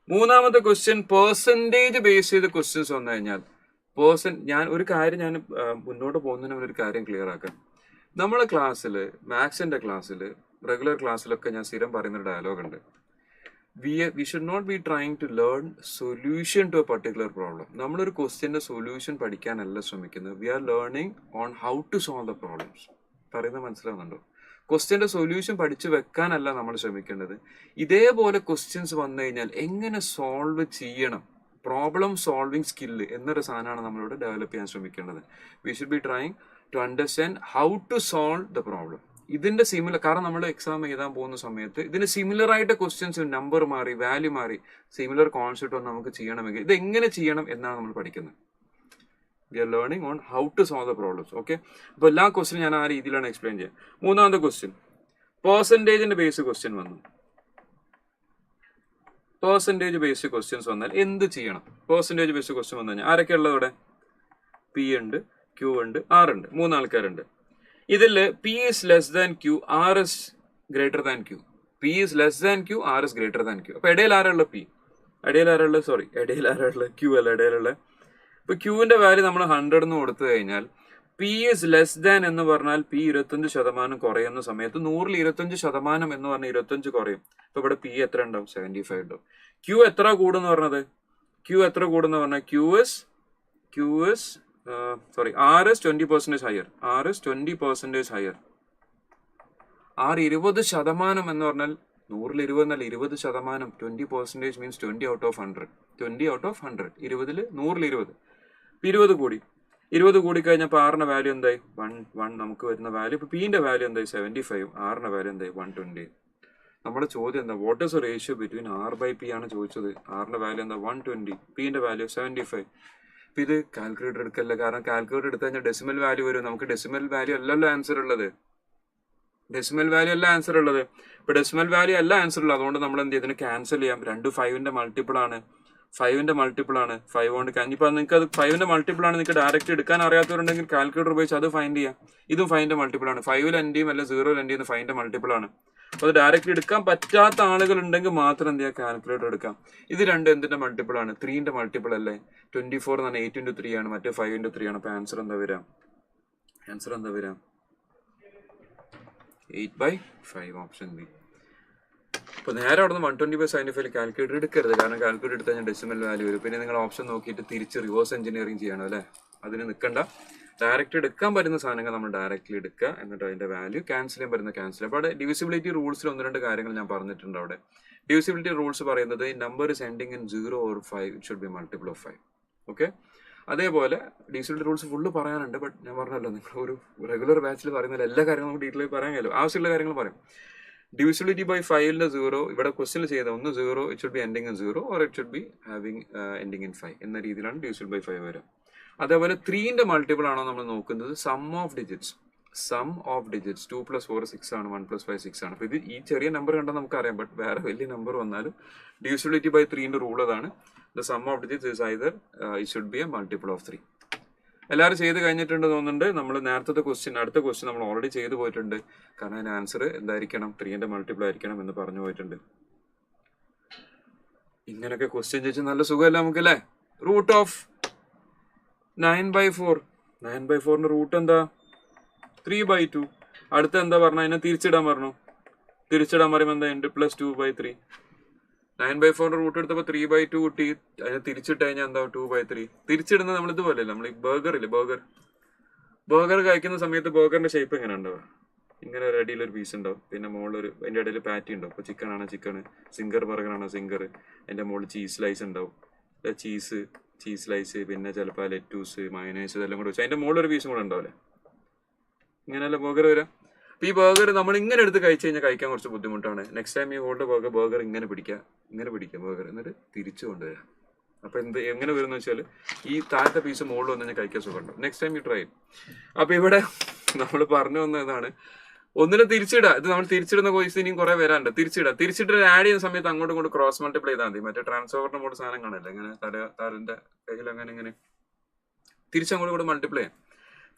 മൂന്നാമത്തെ ക്വസ്റ്റ്യൻ, പെർസെന്റേജ് ബേസ് ചെയ്ത ക്വസ്റ്റ്യൻസ് വന്നു കഴിഞ്ഞാൽ ഞാൻ മുന്നോട്ട് പോകുന്നതിന് ഒരു കാര്യം ക്ലിയർ ആക്കാം. നമ്മളെ ക്ലാസ്സിൽ, മാത്സിന്റെ ക്ലാസ്സിൽ, റെഗുലർ ക്ലാസ്സിലൊക്കെ ഞാൻ സ്ഥിരം പറയുന്ന ഡയലോഗ് ഉണ്ട്. We should not be trying to learn solution to a particular problem. നമ്മളൊരു ക്വസ്റ്റ്യന്റെ സൊല്യൂഷൻ പഠിക്കാനല്ല ശ്രമിക്കുന്നത്. We are learning on how to solve the problems. പറയുന്നത് മനസ്സിലാവുന്നുണ്ടോ? ക്വസ്റ്റ്യന്റെ സൊല്യൂഷൻ പഠിച്ചു വെക്കാനല്ല നമ്മൾ ശ്രമിക്കേണ്ടത്. ഇതേപോലെ ക്വസ്റ്റ്യൻസ് വന്നു കഴിഞ്ഞാൽ എങ്ങനെ സോൾവ് ചെയ്യണം, പ്രോബ്ലം സോൾവിങ് സ്കില്ല് എന്നൊരു സാധനമാണ് നമ്മളിവിടെ ഡെവലപ്പ് ചെയ്യാൻ ശ്രമിക്കേണ്ടത്. We should be trying to understand how to solve the problem. ഇതിന്റെ സിമിലർ, കാരണം നമ്മൾ എക്സാം എഴുതാൻ പോകുന്ന സമയത്ത് ഇതിന് സിമിലർ ആയിട്ട് ക്വസ്റ്റ്യൻസ്, നമ്പർ മാറി, വാല്യൂ മാറി, സിമിലർ കോൺസെപ്റ്റ് ഒന്ന് നമുക്ക് ചെയ്യണമെങ്കിൽ ഇത് എങ്ങനെ ചെയ്യണം എന്നാണ് നമ്മൾ പഠിക്കുന്നത്. We are learning on how to solve the problems. Okay, അപ്പോൾ എല്ലാ ക്വസ്റ്റ്യനും ഞാൻ ആ രീതിയിലാണ് എക്സ്പ്ലെയിൻ ചെയ്യുക. മൂന്നാമത്തെ ക്വസ്റ്റ്യൻ, പെർസെൻറ്റേജിന്റെ ബേസ് ക്വസ്റ്റ്യൻ വന്നു. പെർസെൻറ്റേജ് ബേസ്ഡ് ക്വസ്റ്റ്യൻസ് വന്നാൽ എന്ത് ചെയ്യണം? പെർസെൻറ്റേജ് ബേസ്ഡ് ക്വസ്റ്റ്യൻ വന്നു കഴിഞ്ഞാൽ ആരൊക്കെ ഉള്ളത് ഇവിടെ? പി ഉണ്ട്, ക്യൂ ഉണ്ട്, ആർ ഉണ്ട്, 3 ആൾക്കാരുണ്ട്. ഇതിൽ P is less than Q, R is greater than Q. P is less than Q, R is greater than Q. അപ്പൊ ഇടയിൽ ആരുള്ള? പി. ഇടയിൽ ആരുള്ള? ക്യൂ അല്ല, ഇടയിലുള്ള. ഇപ്പൊ ക്യൂവിന്റെ വാല്യൂ നമ്മൾ 100 എന്ന് കൊടുത്തു കഴിഞ്ഞാൽ പി ഈസ് ലെസ് ദാൻ എന്ന് പറഞ്ഞാൽ പി 25% കുറയുന്ന സമയത്ത് 100ൽ 25% എന്ന് പറഞ്ഞാൽ 25 കുറയും. അപ്പൊ ഇവിടെ പി എത്ര ഉണ്ടാവും? 75 ഉണ്ടാവും. ക്യൂ എത്ര കൂടുന്ന് പറഞ്ഞത്? ക്യൂ എത്ര കൂടുന്ന പറഞ്ഞാൽ R is 20% higher. R is 20% higher. R 20% എന്ന് പറഞ്ഞാൽ 100ൽ 20 എന്നല്ല, 20%. 20% means 20 out of 100. 20 out of 100. 20ൽ 100ൽ 20. 20 കൂടി. 20 കൂടി കഴിഞ്ഞപ്പോൾ ആറിന്റെ വാല്യൂ എന്തായി? 1 നമുക്ക് വരുന്ന വാല്യൂ. ഇപ്പൊ പിന്റെ വാല്യൂ എന്തായി? 75. ആറിന്റെ വാല്യൂ എന്തായി? 120. നമ്മുടെ ചോദ്യം എന്താ? What is ratio between R by P ആണ് ചോദിച്ചത്. ആറിന്റെ വാല്യൂ എന്താ? 120. പിന്റെ വാല്യൂ 75. അപ്പൊ ഇത് കാൽക്കുലേറ്റർ എടുക്കല്ല, കാരണം കാൽക്കുലേറ്റർ എടുത്തു കഴിഞ്ഞാൽ ഡെസിമൽ വാല്യൂ വരും. നമുക്ക് ഡെസിമൽ വാല്യൂ അല്ലല്ലോ ആൻസർ ഉള്ളത്. ഡെസിമൽ വാല്യൂ അല്ല ആൻസർ ഉള്ളത്. ഇപ്പൊ ഡെസിമൽ വാല്യൂ അല്ല ആൻസർ ഉള്ളത്. അതുകൊണ്ട് നമ്മൾ എന്ത് ചെയ്യും? ക്യാൻസൽ ചെയ്യാം. 2 5ന്റെ മൾട്ടിപ്പിൾ ആണ്. 5ന്റെ മൾട്ടിപ്പിൾ ആണ്. 5 കൊണ്ട് ഇനിയിപ്പോ നിങ്ങൾക്ക് അത് 5ന്റെ മൾട്ടിപ്പിൾ ആണ് നിങ്ങൾക്ക് ഡയറക്റ്റ് എടുക്കാൻ അറിയാത്തവരുണ്ടെങ്കിൽ കാൽക്കുലേറ്റർ ഉപയോഗിച്ച് അത് ഫൈൻഡ് ചെയ്യാം. ഇതും 5ന്റെ മൾട്ടിപ്പിൾ ആണ്. 5ൽ എന്റെയും അല്ല 0ൽ എന്റെയും 5ന്റെ മൾട്ടിപ്പിൾ ആണ്. അപ്പൊ അത് ഡയറക്റ്റ് എടുക്കാൻ പറ്റാത്ത ആളുകൾ ഉണ്ടെങ്കിൽ മാത്രം എന്ത് ചെയ്യാം? കാൽക്കുലേറ്റർ എടുക്കാം. ഇത് രണ്ടും എന്തിന്റെ മൾട്ടിപ്പിൾ ആണ്? 3ന്റെ മൾട്ടിപ്പിൾ അല്ലേ? 24 എന്ന് പറഞ്ഞാൽ 8 into 3 ആണ്, മറ്റേ 5 into 3 ആണ്. അപ്പൊ ആൻസർ എന്താ വരാം? 8/5, ഓപ്ഷൻ ബി. അപ്പൊ നേരെ അവിടെ നിന്ന് 120/75 കാൽക്കുലേറ്റർ എടുക്കരുത്, കാരണം കാൽക്കുലേറ്റർ എടുത്താൽ ഞാൻ ഡെസിമൽ വാല്യൂ വരും. പിന്നെ നിങ്ങൾ ഓപ്ഷൻ നോക്കിയിട്ട് തിരിച്ച് റിവേഴ്സ് എഞ്ചിനീയറിംഗ് ചെയ്യണം അല്ലേ? അതിന് നിൽക്കണ്ട. ഡയറക്റ്റ് എടുക്കാൻ പറ്റുന്ന സാധനങ്ങൾ നമ്മൾ ഡയറക്റ്റ്ലി എടുക്കുക, എന്നിട്ട് അതിന്റെ വാല്യൂ ക്യാൻസൽ ചെയ്യാൻ പറ്റുന്ന ക്യാൻസൽ. അപ്പോൾ അവിടെ ഡിവിസിബിലിറ്റി റൂൾസിൽ 1-2 കാര്യങ്ങൾ ഞാൻ പറഞ്ഞിട്ടുണ്ട്. അവിടെ ഡിവിസിബിലിറ്റി റൂൾസ് പറയുന്നത് number is ending in 0 or 5 it should B multiple of 5. Okay. അതേപോലെ ഡിവിസിബിലിറ്റി റൂൾസ് ഫുള്ള് പറയാനുണ്ട്. ബട്ട് ഞാൻ പറഞ്ഞല്ലോ, നിങ്ങൾ ഒരു റെഗുലർ ബാച്ചിൽ പറയുന്ന എല്ലാ കാര്യങ്ങളും നമുക്ക് ഡീറ്റെയിൽ പറയാൻ കഴിയും. ആവശ്യമുള്ള കാര്യങ്ങൾ പറയും. ഡിവിസിബിലിറ്റി ബൈ 5ന്റെ 0 ഇവിടെ ക്വസ്റ്റ്യൻ ചെയ്ത 0 it should B ending in 0 or it should be having ending in 5 എന്ന രീതിയിലാണ് ഡിവിസിബിൾ ബൈ 5 വരിക. അതേപോലെ 3ന്റെ മൾട്ടിപ്പിൾ ആണോ നമ്മൾ നോക്കുന്നത്? Some of digits. 2 + 4 6 ആണ്, 1 + 5 6 ആണ്. അപ്പൊ ഇത് ഈ ചെറിയ നമ്പർ കണ്ടാൽ നമുക്കറിയാം. ബട്ട് വേറെ വലിയ നമ്പർ വന്നാലും ഡിവിസിബിലിറ്റി ബൈ 3ന്റെ റൂൾ അതാണ്. The sum of digits is either it should B a multiple of 3. എല്ലാവരും ചെയ്ത് കഴിഞ്ഞിട്ടുണ്ട് തോന്നുന്നുണ്ട്. നമ്മൾ നേരത്തെ അടുത്ത ക്വസ്റ്റ്യൻ നമ്മൾ ഓൾറെഡി ചെയ്തു പോയിട്ടുണ്ട്. കാരണം അതിന് ആൻസർ എന്തായിരിക്കണം? 3ന്റെ മൾട്ടിപ്പിൾ ആയിരിക്കണം എന്ന് പറഞ്ഞു പോയിട്ടുണ്ട്. ഇങ്ങനെയൊക്കെ ക്വസ്റ്റ്യൻ ചോദിച്ചാൽ നല്ല സുഖമല്ല നമുക്കല്ലേ? Root of 9/4. 9/4ന്റെ റൂട്ട് എന്താ? 3/2. അടുത്ത എന്താ പറഞ്ഞ? അതിനെ തിരിച്ചിടാൻ പറഞ്ഞു. തിരിച്ചിടാൻ പറയുമ്പോൾ എന്താ? × +2/3. 9/4ന്റെ റൂട്ട് എടുത്തപ്പോൾ 3/2 കിട്ടി. അതിനെ തിരിച്ചിട്ട് കഴിഞ്ഞാൽ എന്താ? 2/3. തിരിച്ചിടുന്നത് നമ്മൾ ഇതുപോലെ നമ്മൾ ഈ ബർഗർ കഴിക്കുന്ന സമയത്ത് ബർഗറിന്റെ ഷേപ്പ് എങ്ങനെ ഉണ്ടാവുക? ഇങ്ങനെ ഒരു അടിയിലൊരു പീസ് ഉണ്ടാവും, പിന്നെ മുകളിലൊരു അതിന്റെ ഇടയിൽ പാറ്റി ഉണ്ടാവും. ഇപ്പൊ ചിക്കൻ ആണോ ചിക്കൻ, സിംഗർ ബർഗർ ആണോ സിംഗർ, അതിന്റെ മുകളിൽ ചീസ് സ്ലൈസ് ഉണ്ടാവും. ചീസ് സ്ലൈസ്, പിന്നെ ചിലപ്പോൾ ലെറ്റൂസ്, മയനൈസ് ഇതെല്ലാം കൂടെ വെച്ച് അതിന്റെ മുകളിൽ ഒരു പീസും കൂടെ ഉണ്ടാവില്ലേ? ഇങ്ങനെയല്ല ബർഗർ വരാം. അപ്പൊ ഈ ബർഗർ നമ്മൾ ഇങ്ങനെ എടുത്ത് കഴിച്ചു കഴിഞ്ഞാൽ കഴിക്കാൻ കുറച്ച് ബുദ്ധിമുട്ടാണ്. നെക്സ്റ്റ് ടൈം ഈ ഹോൾഡ് ബർഗർ ഇങ്ങനെ പിടിക്കുക ബർഗർ, എന്നിട്ട് തിരിച്ചു കൊണ്ടുവരാം. അപ്പൊ എങ്ങനെ വരുന്ന വെച്ചാൽ ഈ താഴത്തെ പീസ് മുകളിൽ വന്നു കഴിഞ്ഞാൽ കഴിക്കാൻ സുഖമുണ്ടാവും. നെക്സ്റ്റ് ടൈം ഈ ട്രൈ. അപ്പൊ ഇവിടെ നമ്മൾ പറഞ്ഞു വന്നതാണ്, ഒന്നിനെ തിരിച്ചിടുക. ഇത് നമ്മൾ തിരിച്ചിടുന്ന കോഴ്സ് ഇനിയും കുറെ വരാനുണ്ട്. തിരിച്ചിട്ട് ആഡ് ചെയ്യുന്ന സമയത്ത് അങ്ങോട്ടും ഇങ്ങോട്ട് ക്രോസ് മൾട്ടിപ്ലൈ ചെയ്താൽ മതി. മറ്റേ ട്രാൻസ്ഫോറിന്റെ മോഡ് സാധനം കാണല്ലേ, ഇങ്ങനെ താരന്റെ കയ്യിൽ അങ്ങനെ തിരിച്ചങ്ങോട്ടും കൂടെ മൾട്ടിപ്ലൈ ചെയ്യാം.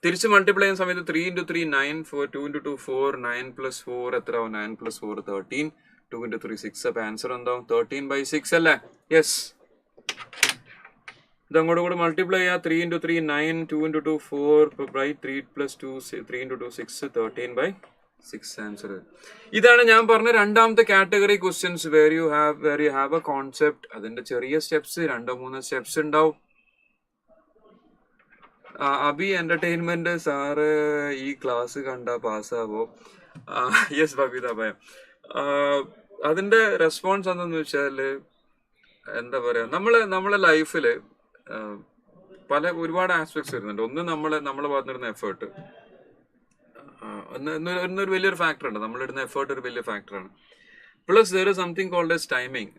തിരിച്ച് മൾട്ടിപ്ലൈ ചെയ്യുന്ന സമയത്ത് 3 × 3 9, 2 × 2 4, 9 + 4 എത്രയാവും? 9 + 4 13, 2 × 3 6. അപ്പൊ ആൻസർ എന്താവും? 13/6 അല്ലേ? യെസ്. ഇത് അങ്ങോട്ടും കൂടെ മൾട്ടിപ്ലൈ ചെയ്യാം. 3 × 3 9, 2 × 2 4, 3 + 2 3 × 2 6, 13/6 ആൻസർ. ഇതാണ് ഞാൻ പറഞ്ഞ രണ്ടാമത്തെ category questions, where you have a concept. അതിന്റെ ചെറിയ സ്റ്റെപ്സ് 2-3 സ്റ്റെപ്സ് ഉണ്ടാവും. അബി എന്റർടൈൻമെന്റ് സാറ് ഈ ക്ലാസ് കണ്ട പാസ്സാവോ? യെസ് ബബിത ഭയം. അതിന്റെ റെസ്പോൺസ് എന്താന്ന് വെച്ചാല്, എന്താ പറയാ, നമ്മളെ ലൈഫില് ഒരുപാട് ആസ്പെക്ട്സ് വരുന്നുണ്ട്. ഒന്ന് നമ്മളെ ഭാഗത്തുനിന്ന് എഫേർട്ട്, ഒരു വലിയൊരു ഫാക്ടർ ഉണ്ട്. നമ്മളിടുന്ന എഫേർട്ട് ഒരു വലിയ ഫാക്ടറാണ്. Plus there is something called as timing.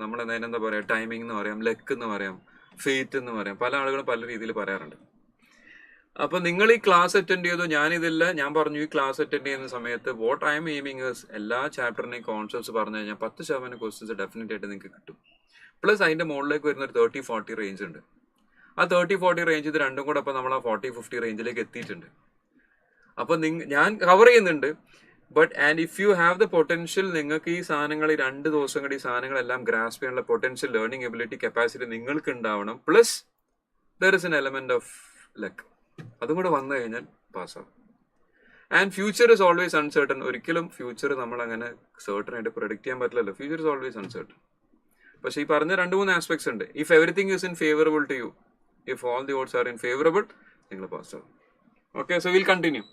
നമ്മൾ എന്താ പറയാ, ടൈമിംഗ് എന്ന് പറയാം, ലക്ക് എന്ന് പറയാം, ഫെയ്ത്ത് എന്ന് പറയാം. പല ആളുകളും പല രീതിയിൽ പറയാറുണ്ട്. അപ്പൊ നിങ്ങൾ ഈ ക്ലാസ് അറ്റൻഡ് ചെയ്തോ, ഞാനിതില്ല. ഞാൻ പറഞ്ഞു ഈ ക്ലാസ് അറ്റൻഡ് ചെയ്യുന്ന സമയത്ത് വാട്ട് ഐ എം എയിമിങ് എല്ലാ ചാപ്റ്ററിനെയും കോൺസെപ്റ്റ്സ് പറഞ്ഞു കഴിഞ്ഞാൽ 10% ക്വസ്റ്റ്യൻസ് ഡെഫിനറ്റ് ആയിട്ട് നിങ്ങൾക്ക് കിട്ടും. പ്ലസ് അതിന്റെ മുകളിലേക്ക് വരുന്ന ഒരു 30-40 റേഞ്ച് ഉണ്ട്. ആ 30-40 റേഞ്ച് ഇത് രണ്ടും കൂടെ അപ്പൊ നമ്മൾ ആ 40-50 റേഞ്ചിലേക്ക് എത്തിയിട്ടുണ്ട്. അപ്പൊ ഞാൻ കവർ ചെയ്യുന്നുണ്ട്. But and if you have the potential, നിങ്ങൾക്ക് ഈ സാധനങ്ങൾ, ഈ 2 ദിവസം കൂടി ഈ സാധനങ്ങളെല്ലാം ഗ്രാസ്പ് ചെയ്യാനുള്ള പൊട്ടൻഷ്യൽ, ലേണിംഗ് എബിലിറ്റി, കപ്പാസിറ്റി നിങ്ങൾക്ക് ഉണ്ടാവണം. Plus there is an element of luck. അതും കൂടെ വന്നു കഴിഞ്ഞാൽ പാസ്സാവും. And future is always uncertain. ഒരിക്കലും ഫ്യൂച്ചർ നമ്മൾ അങ്ങനെ സർട്ടൺ ആയിട്ട് പ്രൊഡിക്ട് ചെയ്യാൻ പറ്റില്ലല്ലോ. Future is always uncertain. പക്ഷെ ഈ പറഞ്ഞ 2-3 ആസ്പെക്ട്സ് ഉണ്ട്. If everything is in favourable to you, if all the odds are in favourable, നിങ്ങൾ പാസ് ആവും. Okay, so will continue.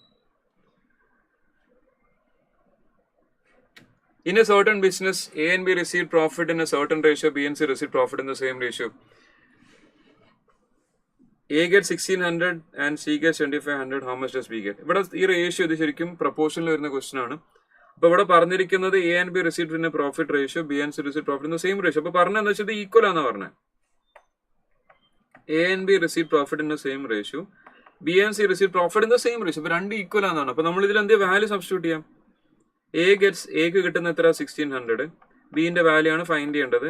In a certain business, A and B received profit in a certain ratio, B and C received profit in the same ratio. A gets 1600 and C gets 2500. How much does B get? ഇവിടെ ഈ റേഷ്യോ ഇത് ശരിക്കും പ്രൊപ്പോർഷനിൽ വരുന്ന ക്വസ്റ്റൻ ആണ്. അപ്പൊ ഇവിടെ പറഞ്ഞിരിക്കുന്നത് A and B received in a profit ratio, B and C received profit in the same ratio. അപ്പൊ പറഞ്ഞതെന്ന് വെച്ചാൽ ഇത് ഈക്വൽ ആണെന്ന് പറഞ്ഞത്. A and B received profit in the same ratio, B and C received profit in the same ratio. അപ്പൊ രണ്ട് ഈക്വൽ ആണെന്നാണ്. അപ്പൊ നമ്മൾ ഇതിൽ എന്ത് വാല്യൂ സബ്സ്റ്റിറ്റ്യൂട്ട് ചെയ്യാം? എക്ക് കിട്ടുന്ന എത്ര? 1600. ബിന്റെ വാല്യൂ ആണ് ഫൈൻഡ് ചെയ്യേണ്ടത്.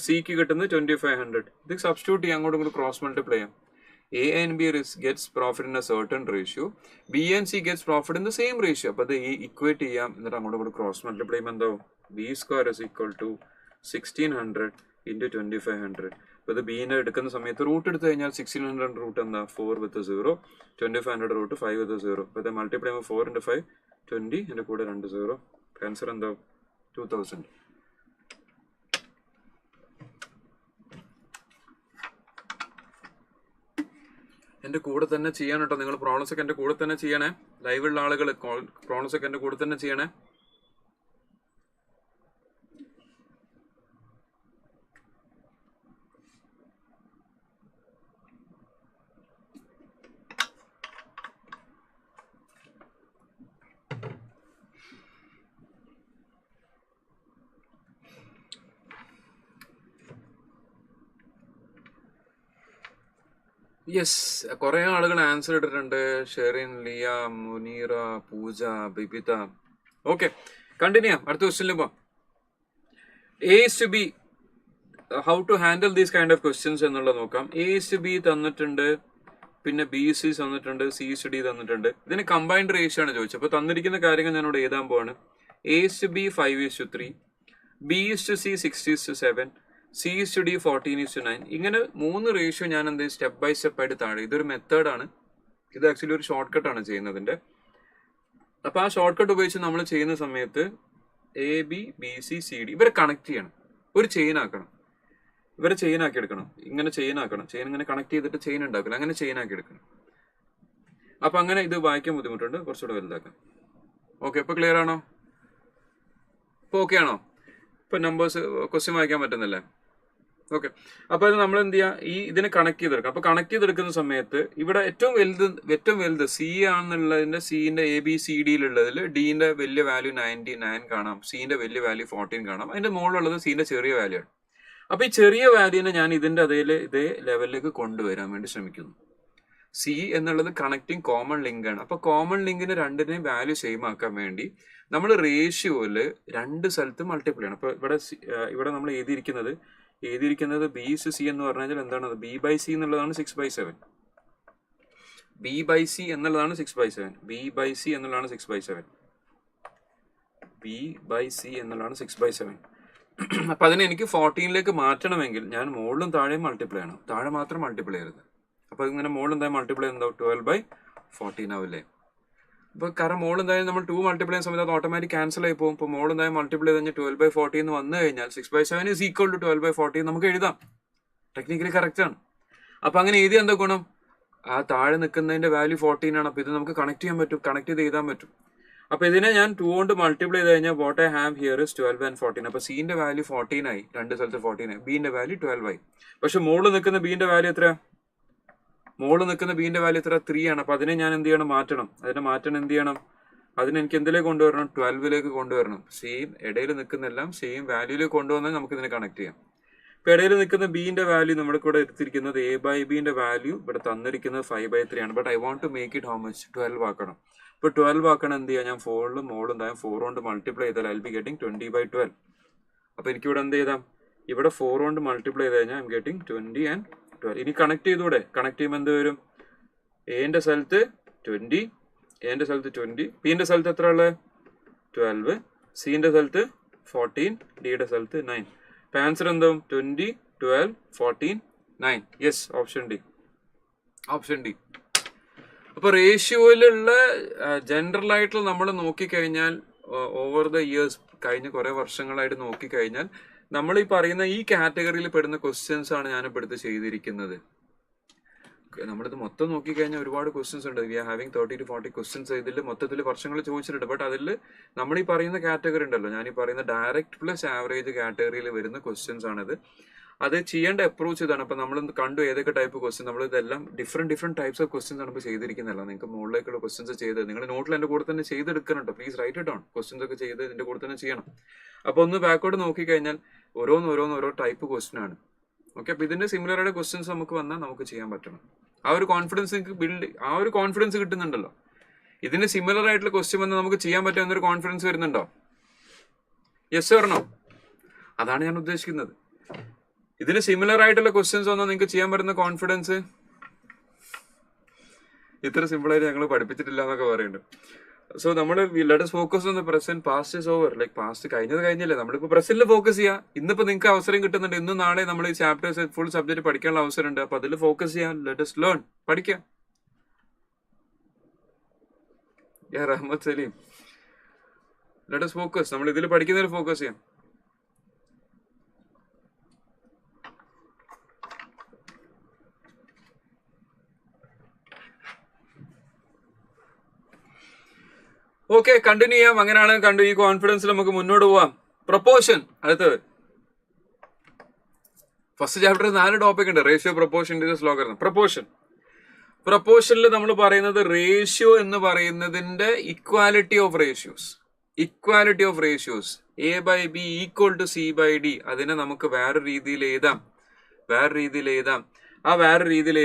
സിക്ക് കിട്ടുന്നത് 2500. ഇത് സബ്സ്റ്റിറ്റ്യൂട്ട് ചെയ്യാം, അങ്ങോട്ടും ഇങ്ങോട്ട് ക്രോസ് മൾട്ടിപ്ലൈ ചെയ്യാം. A and B gets profit in a certain ratio, B and C gets profit in the same ratio. അപ്പൊ അത് ഇക്വേറ്റ് ചെയ്യാം, എന്നിട്ട് അങ്ങോട്ടും ഇങ്ങോട്ട് ക്രോസ് മൾട്ടിപ്ലൈ ചെയ്യുമ്പോൾ എന്താവും? B² is equal to 1600 into 2500. അപ്പൊ ഇത് ബീനെ എടുക്കുന്ന സമയത്ത് റൂട്ട് എടുത്തു കഴിഞ്ഞാൽ 1600 റൂട്ട് എന്താ? 4 with a 0. 2500 root 5 with a 0. അപ്പൊ ഇത് മൾട്ടിപ്ലൈ ചെയ്യുമ്പോൾ 4 into 5 20. എന്റെ കൂടെ 2 0. ആൻസർ എന്താ? 2000. എന്റെ കൂടെ തന്നെ ചെയ്യാൻ കേട്ടോ. നിങ്ങൾ പ്രോബ്ലംസ് ഒക്കെ എന്റെ കൂടെ തന്നെ ചെയ്യണേ. ലൈവുള്ള ആളുകൾ പ്രോബ്ലംസ് ഒക്കെ എന്റെ കൂടെ തന്നെ ചെയ്യണേ. യെസ്, കുറെ ആളുകൾ ആൻസർ ഇട്ടിട്ടുണ്ട്. ഷെറിൻ, ലിയ, മുനീറ, പൂജ, ബിബിത. ഓക്കെ, കണ്ടിന്യൂ ചെയ്യാം. അടുത്ത ക്വസ്റ്റ്യനിൽ പോവാം. A is to B, how to handle these kind of questions എന്നുള്ളത് നോക്കാം. A is to B തന്നിട്ടുണ്ട്, പിന്നെ B is to തന്നിട്ടുണ്ട്, C is to D തന്നിട്ടുണ്ട്. ഇതിന് കമ്പൈൻഡ് റേഷ്യോ ആണ് ചോദിച്ചത്. അപ്പൊ തന്നിരിക്കുന്ന കാര്യങ്ങൾ ഞാനിവിടെ എഴുതാൻ പോവാണ്. A is to B 5:3, B is to C 6:7, C is to D 14:9. ഇങ്ങനെ 3 റേഷ്യോ ഞാൻ എന്ത് സ്റ്റെപ്പ് ബൈ സ്റ്റെപ്പ് ആയിട്ട് താഴെ. ഇതൊരു മെത്തേഡാണ്. ഇത് ആക്ച്വലി ഒരു ഷോർട്ട് കട്ടാണ് ചെയ്യുന്നതിന്റെ. അപ്പൊ ആ ഷോർട്ട് കട്ട് ഉപയോഗിച്ച് നമ്മൾ ചെയ്യുന്ന സമയത്ത് A, B, B, C, C, D ഇവരെ കണക്ട് ചെയ്യണം. ഒരു ചെയിൻ ആക്കണം. ഇവരെ ചെയിൻ ആക്കി എടുക്കണം. ഇങ്ങനെ ചെയിൻ ആക്കണം. ചെയിൻ ഇങ്ങനെ കണക്ട് ചെയ്തിട്ട് ചെയിൻ ഉണ്ടാക്കണം. അങ്ങനെ ചെയിൻ ആക്കി എടുക്കണം. അപ്പൊ അങ്ങനെ ഇത് വായിക്കാൻ ബുദ്ധിമുട്ടുണ്ട്. കുറച്ചുകൂടെ വലുതാക്കാം. ഓക്കെ, ഇപ്പൊ ക്ലിയർ ആണോ? ഇപ്പൊ ഓക്കെ ആണോ? ഇപ്പൊ നമ്പേഴ്സ് ക്വസ്റ്റ്യൻ വായിക്കാൻ പറ്റുന്നില്ലേ? ഓക്കെ, അപ്പൊ അത് നമ്മൾ എന്ത് ചെയ്യുക? ഇതിനെ കണക്ട് ചെയ്തെടുക്കാം. അപ്പൊ കണക്ട് ചെയ്തെടുക്കുന്ന സമയത്ത് ഇവിടെ ഏറ്റവും വലുത് C ആണെന്നുള്ളതിന്റെ സിന്റെ ABCDയിലുള്ളതിൽ ഡിന്റെ വലിയ വാല്യൂ 99 കാണാം, സിന്റെ വലിയ വാല്യൂ 14 കാണാം. അതിന്റെ മുകളിലുള്ളത് സിന്റെ ചെറിയ വാല്യൂ ആണ്. അപ്പൊ ഈ ചെറിയ വാല്യൂനെ ഞാൻ ഇതിന്റെ ഇതേ ലെവലിലേക്ക് കൊണ്ടുവരാൻ വേണ്ടി ശ്രമിക്കുന്നു. C എന്നുള്ളത് കണക്റ്റിംഗ് കോമൺ ലിങ്ക് ആണ്. അപ്പൊ കോമൺ ലിങ്കിന് രണ്ടിനെയും വാല്യൂ സെയിം ആക്കാൻ വേണ്ടി നമ്മൾ റേഷ്യോയില് 2 സ്ഥലത്ത് മൾട്ടിപ്ലൈ ആണ്. അപ്പൊ ഇവിടെ നമ്മൾ എഴുതിയിരിക്കുന്നത് B/C എന്ന് പറഞ്ഞാൽ എന്താണ്? B/C എന്നുള്ളതാണ് 6/7. B/C എന്നുള്ളതാണ് 6/7. B/C എന്നുള്ളതാണ് 6/7. B/C എന്നുള്ളതാണ് 6/7. അപ്പൊ അതിനെ എനിക്ക് 14ലേക്ക് മാറ്റണമെങ്കിൽ ഞാൻ മുകളിലും താഴെയും മൾട്ടിപ്ലൈ ആണ്. താഴെ മാത്രം മൾട്ടിപ്ലൈ ചെയ്യരുത്. അപ്പൊ ഇങ്ങനെ മുകളിൽ എന്തായാലും മൾട്ടിപ്ലൈ എന്താവും? 12/14 ആവില്ലേ? അപ്പൊ കാരണം മുകളിൽ എന്തായാലും നമ്മൾ 2 മൾട്ടിപ്ലൈ ചെയ്യുന്ന സമയത്ത് അത് ഓട്ടോമാറ്റിക് ക്യാൻസൽ ആയി പോകും. ഇപ്പൊ മുകളിൽ എന്തായാലും മൾട്ടിപ്ലൈ ചെയ്ത് 12/14 എന്ന് വന്നു കഴിഞ്ഞാൽ 6/7 is equal to 12/14 നമുക്ക് എഴുതാം. ടെക്നിക്കലി കറക്റ്റ് ആണ്. അപ്പൊ അങ്ങനെ എഴുതി എന്താ ഗുണം? ആ താഴെ നിൽക്കുന്നതിന്റെ വാല്യൂ 14 ആണ്. അപ്പൊ ഇത് നമുക്ക് കണക്ട് ചെയ്യാൻ പറ്റും, കണക്ട് ചെയ്ത് എഴുതാൻ പറ്റും. അപ്പൊ ഇതിനെ ഞാൻ 2 കൊണ്ട് മൾട്ടിപ്ലൈ ചെയ്ത് കഴിഞ്ഞാൽ what I have here is 12 and 14. അപ്പൊ സിന്റെ വാല്യൂ 14 ആയി, 2 സ്ഥലത്ത് 14 ആയി. ബിന്റെ വാല്യൂ 12 ആയി. പക്ഷെ മുകളിൽ നിൽക്കുന്ന ബിന്റെ വാല്യൂ എത്ര? 3 ആണ്. അപ്പൊ അതിനെ ഞാൻ എന്ത് ചെയ്യണം? മാറ്റണം. അതിനെ മാറ്റണം എന്ത് ചെയ്യണം? അതിന് എനിക്ക് എന്തിലേക്ക് കൊണ്ടുവരണം? 12ലേക്ക് കൊണ്ടുവരണം. സെയിം ഇടയിൽ നിൽക്കുന്നെല്ലാം സെയിം വാല്യൂയിലേക്ക് കൊണ്ടുവന്നാൽ നമുക്ക് ഇതിനെ കണക്ട് ചെയ്യാം. ഇപ്പൊ ഇടയിൽ നിൽക്കുന്ന ബിന്റെ വാല്യൂ നമ്മുടെ കൂടെ എടുത്തിരിക്കുന്നത് എ ബൈ ബിന്റെ വാല്യൂ ഇവിടെ തന്നിരിക്കുന്നത് 5/3 ആണ്. But I want to make it how much 12 ആക്കണം. ഇപ്പൊ 12 ആക്കണം എന്ത് ചെയ്യാം, ഞാൻ 4 മോളും 4 കൊണ്ട് മൾട്ടിപ്ലൈ ചെയ്താൽ ഐ വിൽ ബി ഗെറ്റിംഗ് 20/12. അപ്പൊ എനിക്ക് ഇവിടെ എന്ത് ചെയ്താം, ഇവിടെ 4 കൊണ്ട് മൾട്ടിപ്ലൈ ചെയ്ത് കഴിഞ്ഞാൽ ഐ എം ഗെറ്റിംഗ് 20 and 12. ഇനി കണക്ട് ചെയ്തൂടെ, കണക്ട് ചെയ്യുമ്പോൾ എന്ത് വരും, എന്റെ സ്ഥലത്ത് 20, എന്റെ സ്ഥലത്ത് 20, ബിന്റെ സ്ഥലത്ത് എത്ര ഉള്ളത് 12, സിന്റെ സ്ഥലത്ത് 14, ഡിയുടെ സ്ഥലത്ത് 9. അപ്പൊ ആൻസർ എന്താവും 20, 12, 14, 9. Yes, option D, option D. അപ്പൊ റേഷ്യോയിലുള്ള ജനറൽ ആയിട്ടുള്ള നമ്മൾ നോക്കിക്കഴിഞ്ഞാൽ ഓവർ ദ ഇയേഴ്സ്, കഴിഞ്ഞ കുറെ വർഷങ്ങളായിട്ട് നോക്കിക്കഴിഞ്ഞാൽ നമ്മൾ ഈ പറയുന്ന ഈ കാറ്റഗറിയിൽ പെടുന്ന ക്വസ്റ്റ്യൻസ് ആണ് ഞാനിപ്പോൾ എടുത്ത് ചെയ്തിരിക്കുന്നത്. നമ്മളിത് മൊത്തം നോക്കിക്കഴിഞ്ഞാൽ ഒരുപാട് ക്വസ്റ്റ്യൻസ് ഉണ്ട്. We are having 30 to 40 questions ഇതിൽ മൊത്തത്തിൽ വർഷങ്ങൾ ചോദിച്ചിട്ടുണ്ട്. ബട്ട് അതിൽ നമ്മൾ ഈ പറയുന്ന കാറ്റഗറി ഉണ്ടല്ലോ, ഞാൻ ഈ പറയുന്ന ഡയറക്റ്റ് പ്ലസ് ആവറേജ് കാറ്റഗറിയിൽ വരുന്ന ക്വസ്റ്റ്യൻസ് ആണിത്. അത് ചെയ്യേണ്ട അപ്രോച്ച് ഇതാണ്. അപ്പൊ നമ്മൾ കണ്ടു ഏതൊക്കെ ടൈപ്പ് ക്വസ്റ്റ്യൻ, നമ്മൾ ഇതെല്ലാം ഡിഫറെന്റ് ടൈപ്സ് ഓഫ് ക്വസ്റ്റ്യൻസ് ആണ് ഇപ്പോൾ ചെയ്തിരിക്കുന്നതല്ല. നിങ്ങൾക്ക് മുകളിലേക്കുള്ള ക്വസ്റ്റ്യൻസ് ചെയ്ത് നിങ്ങൾ നോട്ടിൽ എൻ്റെ കൂടെ തന്നെ ചെയ്തെടുക്കണം. Please write it down. Questions ഒക്കെ ചെയ്ത് ഇതിന്റെ കൂടെ തന്നെ ചെയ്യണം. അപ്പൊ ഒന്ന് ബാക്കോട്ട് നോക്കിക്കഴിഞ്ഞാൽ ഓരോ ടൈപ്പ് ക്വസ്റ്റ്യൻ ആണ്. ഓക്കെ, അപ്പൊ ഇതിന്റെ സിമിലർ ആയിട്ട് ക്വസ്റ്റ്യൻസ് നമുക്ക് വന്നാൽ നമുക്ക് ചെയ്യാൻ പറ്റണം. ആ ഒരു കോൺഫിഡൻസ് കിട്ടുന്നുണ്ടല്ലോ. ഇതിന് സിമിലർ ആയിട്ടുള്ള ക്വസ്റ്റ്യൻ വന്നാൽ നമുക്ക് ചെയ്യാൻ പറ്റുമെന്നൊരു കോൺഫിഡൻസ് വരുന്നുണ്ടോ? Yes or no? അതാണ് ഞാൻ ഉദ്ദേശിക്കുന്നത്. ഇതിന് സിമിലർ ആയിട്ടുള്ള ക്വസ്റ്റ്യൻസ് വന്നാൽ നിങ്ങൾക്ക് ചെയ്യാൻ പറ്റുന്ന കോൺഫിഡൻസ്. ഇത്ര സിമ്പിൾ ആയിട്ട് ഞങ്ങൾ പഠിപ്പിച്ചിട്ടില്ല എന്നൊക്കെ പറയുന്നുണ്ട്. സോ നമ്മൾ let us focus on the present. Past is over. Like past കഴിഞ്ഞില്ലേ, നമ്മളിപ്പോ പ്രസന്റിൽ ഫോക്കസ് ചെയ്യുക. ഇന്നിപ്പോ നിങ്ങൾക്ക് അവസരം കിട്ടുന്നുണ്ട്, ഇന്നും നാളെ നമ്മൾ ഈ ചാപ്റ്റേഴ്സ് ഫുൾ സബ്ജക്ട് പഠിക്കാനുള്ള അവസരം ഉണ്ട്. അപ്പൊ അതിൽ ഫോക്കസ് ചെയ്യാൻ ലെറ്റ് us ലേൺ, പഠിക്കാം. റഹ്മത്ത് സലീം, ലെറ്റ് us ഫോക്കസ്. നമ്മൾ ഇതിൽ പഠിക്കുന്നതിൽ ഫോക്കസ് ചെയ്യാം. ഓക്കെ, കണ്ടിന്യൂ ചെയ്യാം. അങ്ങനെയാണ് ഈ കോൺഫിഡൻസിൽ നമുക്ക് മുന്നോട്ട് പോവാം. പ്രൊപ്പോർഷൻ അടുത്തത്. ഫസ്റ്റ് ചാപ്റ്ററിൽ 4 ടോപ്പിക് ഉണ്ട്. Ratio, proportion, logarithm. പ്രൊപ്പോർഷനിൽ നമ്മൾ പറയുന്നത് റേഷ്യോ എന്ന് പറയുന്നതിന്റെ equality of ratios. A by B equal to C by D. അതിനെ നമുക്ക് വേറെ രീതിയിൽ എഴുതാം. ആ വേറെ രീതിയിൽ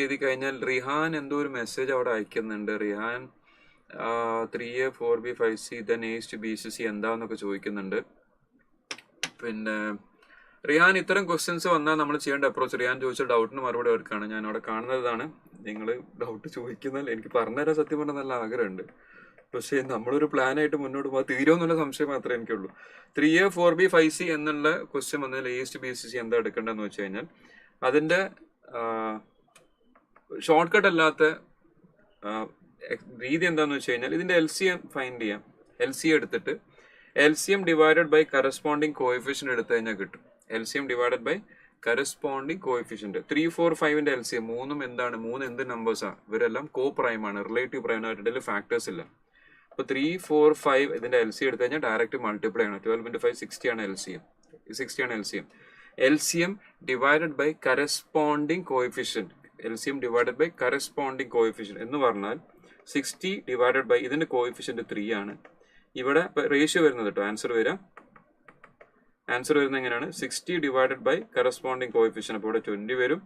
എഴുതി കഴിഞ്ഞാൽ റിഹാൻ എന്തോ ഒരു മെസ്സേജ് അവിടെ അയക്കുന്നുണ്ട്. Rihan 3A 4B 5C then A to B to C എന്താന്നൊക്കെ ചോദിക്കുന്നുണ്ട്. പിന്നെ റിയാൻ, ഇത്തരം ക്വസ്റ്റ്യൻസ് വന്നാൽ നമ്മൾ ചെയ്യേണ്ട അപ്രോച്ച്, റിയാൻ ചോദിച്ച ഡൗട്ടിന് മറുപടി എടുക്കുകയാണ്. ഞാൻ അവിടെ കാണുന്നതാണ്. നിങ്ങൾ ഡൗട്ട് ചോദിക്കുന്നാൽ എനിക്ക് പറഞ്ഞുതരാൻ സത്യം പറഞ്ഞാൽ നല്ല ആഗ്രഹമുണ്ട്. പക്ഷേ നമ്മളൊരു പ്ലാനായിട്ട് മുന്നോട്ട് പോകാൻ തീരുമെന്നുള്ള സംശയം മാത്രമേ എനിക്കുള്ളൂ. 3A 4B 5C എന്നുള്ള ക്വസ്റ്റ്യൻ വന്നാൽ A to B to C എന്താ എടുക്കേണ്ടതെന്ന് വെച്ച് കഴിഞ്ഞാൽ അതിന്റെ ഷോർട്ട് കട്ട് അല്ലാത്ത രീതി എന്താന്ന് വെച്ച് കഴിഞ്ഞാൽ ഇതിന്റെ LCM ഫൈൻഡ് ചെയ്യാം. LCM എടുത്തിട്ട് LCM divided by corresponding coefficient എടുത്തു കഴിഞ്ഞാൽ കിട്ടും. LCM divided by corresponding coefficient. 3, 4, 5ന്റെ LCM മൂന്നും എന്താണ്? 3 എന്ത് നമ്പേഴ്സാ? ഇവരെല്ലാം കോ പ്രൈം ആണ്, റിലേറ്റീവ് പ്രൈം ആയിട്ട് ഫാക്ടേഴ്സ് ഇല്ല. അപ്പൊ 3, 4, 5 ഇതിന്റെ LCM എടുത്തു കഴിഞ്ഞാൽ ഡയറക്റ്റ് മൾട്ടിപ്ലൈ ആണ്. 12 × 5 60 ആണ് LCM. LCM divided by corresponding coefficient. LCM divided by corresponding coefficient എന്ന് പറഞ്ഞാൽ 60 ഡിവൈഡഡ് ബൈ ഇതിന്റെ കോഎഫിഷ്യന്റ് 3 ആണ്. ഇവിടെ റേഷ്യോ വരുന്നത് കേട്ടോ. ആൻസർ വരുന്നത് എങ്ങനെയാണ്? 60 ഡിവൈഡഡ് ബൈ കറസ്പോണ്ടിങ് കോഎഫിഷ്യന്റ്. അപ്പോൾ ഇവിടെ 20 വരും.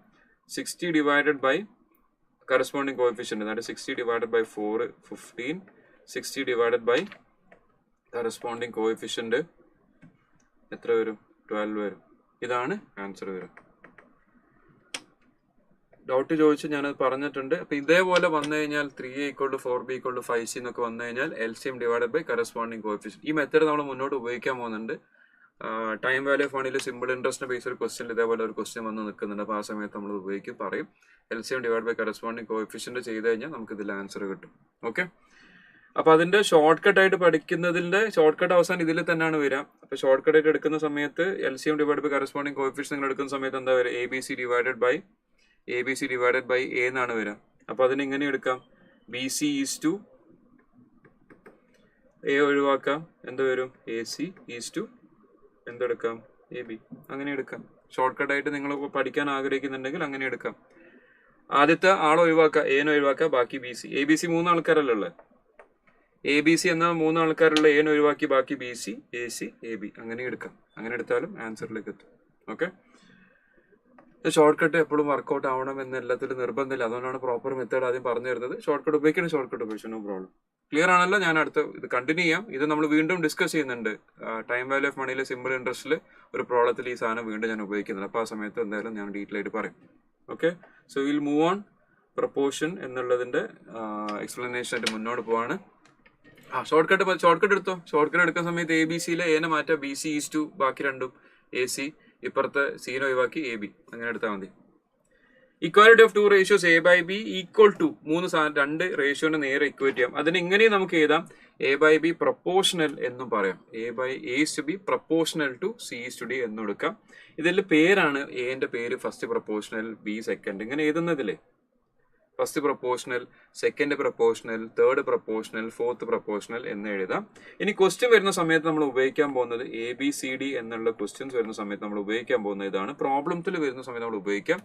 60 ഡിവൈഡഡ് ബൈ കറസ്പോണ്ടിങ് കോഎഫിഷ്യന്റ്, അതായത് 60 divided by 4 15, 60 divided by corresponding coefficient എത്ര വരും? 12 വരും. ഇതാണ് ആൻസർ വരും. ഡൗട്ട് ചോദിച്ചു, ഞാനത് പറഞ്ഞിട്ടുണ്ട്. അപ്പൊ ഇതേപോലെ വന്നു കഴിഞ്ഞാൽ 3A = 4B = 5C എന്നൊക്കെ വന്നു കഴിഞ്ഞാൽ LCM divided by corresponding coefficient. ഈ മെത്തേഡ് നമ്മൾ മുന്നോട്ട് ഉപയോഗിക്കാൻ പോകുന്നുണ്ട്. ടൈം വാല്യൂ ഓഫ് മണിയിൽ സിമ്പിൾ ഇൻട്രസ്റ്റിനെ ബേസ് ഒരു ക്വസ്റ്റ്യൻ ഇതേപോലെ ഒരു ക്വസ്റ്റ്യൻ വന്ന് നിൽക്കുന്നുണ്ട്. അപ്പോൾ ആ സമയത്ത് നമ്മൾ പറയും LCM divide by corresponding coefficient ചെയ്ത് കഴിഞ്ഞാൽ നമുക്ക് ഇതിൽ ആൻസർ കിട്ടും. ഓക്കെ, അപ്പൊ അതിന്റെ ഷോർട്ട് കട്ട് ആയിട്ട് പഠിക്കുന്നതിന്റെ ഷോർട്ട് കട്ട് അവസാനം ഇതിൽ തന്നെയാണ് വരിക. അപ്പൊ ഷോർട്ട് കട്ട് ആയിട്ട് എടുക്കുന്ന സമയത്ത് LCM divide by corresponding coefficient നിങ്ങൾ എടുക്കുന്ന സമയത്ത് എന്താ വരിക? ABC ഡിവൈഡഡ് ബൈ A എന്നാണ് വരിക. അപ്പൊ അതിന് ഇങ്ങനെ എടുക്കാം. BC ഈസ് A ഒഴിവാക്കാം. എന്ത് വരും? AC ഈസ് എന്തെടുക്കാം? AB. അങ്ങനെ എടുക്കാം. ഷോർട്ട് കട്ട് ആയിട്ട് നിങ്ങൾ പഠിക്കാൻ ആഗ്രഹിക്കുന്നുണ്ടെങ്കിൽ അങ്ങനെ എടുക്കാം. ആദ്യത്തെ ആളെ ഒഴിവാക്കുക, A ഒഴിവാക്കുക, ബാക്കി BC. ABC 3 ആൾക്കാരല്ലേ ഉള്ളത്. ABC എന്ന 3 ആൾക്കാരുള്ള എനെ ഒഴിവാക്കി ബാക്കി BC AC AB അങ്ങനെ എടുക്കാം. അങ്ങനെ എടുത്താലും ആൻസറിലേക്ക് എത്തും. ഓക്കെ, ഷോർട്ട് കട്ട് എപ്പോഴും വർക്കൗട്ട് ആവണം എന്ന് എല്ലാത്തിലും നിർബന്ധമില്ല. അതുകൊണ്ടാണ് പ്രോപ്പർ മെത്തേഡ് ആദ്യം പറഞ്ഞു തരുന്നത്. ഷോർട്ട് കട്ട് ഉപയോഗിക്കണം, ഷോർട്ട് കട്ട് ഉപയോഗിച്ചു, നോ പ്രോബ്ലം. ക്ലിയർ ആണല്ലോ? ഞാൻ അടുത്ത് ഇത് കണ്ടിന്യൂ ചെയ്യാം. ഇത് നമ്മൾ വീണ്ടും ഡിസ്കസ് ചെയ്യുന്നുണ്ട്. ടൈം വാല്യൂ ഓഫ് മണിയിലെ സിമ്പിൾ ഇൻട്രസ്റ്റിൽ ഒരു പ്രോബ്ലത്തിൽ ഈ സാധനം വീണ്ടും ഞാൻ ഉപയോഗിക്കുന്നുണ്ട്. അപ്പോൾ ആ സമയത്ത് എന്തായാലും ഞാൻ ഡീറ്റെയിൽ ആയിട്ട് പറയും. Okay, so will move on. Proportion എന്നുള്ളതിന്റെ എക്സ്പ്ലനേഷൻ ആയിട്ട് മുന്നോട്ട് പോവാണ്. ഷോർട്ട് കട്ട് എടുത്തോ. ഷോർട്ട് കട്ട് എടുക്കുന്ന സമയത്ത് ABC-യിലെ എനെ മാറ്റാം, BC ഈസ് ടു, ബാക്കി രണ്ടും AC, ഇപ്പുറത്തെ സീനെ ഒഴിവാക്കി AB, അങ്ങനെ എടുത്താൽ മതി. Equality of 2 ratios A/B equal to 2 റേഷ്യോനെ നേരെ ഇക്വേറ്റ് ചെയ്യാം. അതിന് ഇങ്ങനെയും നമുക്ക് എഴുതാം, A/B പ്രപ്പോർഷണൽ എന്നും പറയാം. A/B പ്രപ്പോർഷണൽ ടു C/D എന്നും എടുക്കാം. ഇതിൽ പേരാണ് എന്റെ പേര് ഫസ്റ്റ് പ്രപ്പോർഷണൽ, B സെക്കൻഡ്, ഇങ്ങനെ എഴുതുന്നതില്ലേ first proportional, second proportional, third proportional, fourth proportional എന്ന് എഴുതാം. ഇനി ക്വസ്റ്റ്യൻ വരുന്ന സമയത്ത് നമ്മൾ ഉപയോഗിക്കാൻ പോകുന്നത് ABCD എന്നുള്ള ക്വസ്റ്റ്യൻസ് വരുന്ന സമയത്ത് നമ്മൾ ഉപയോഗിക്കാൻ പോകുന്നത് ഇതാണ്. പ്രോബ്ലത്തിൽ വരുന്ന സമയത്ത് നമ്മൾ ഉപയോഗിക്കാം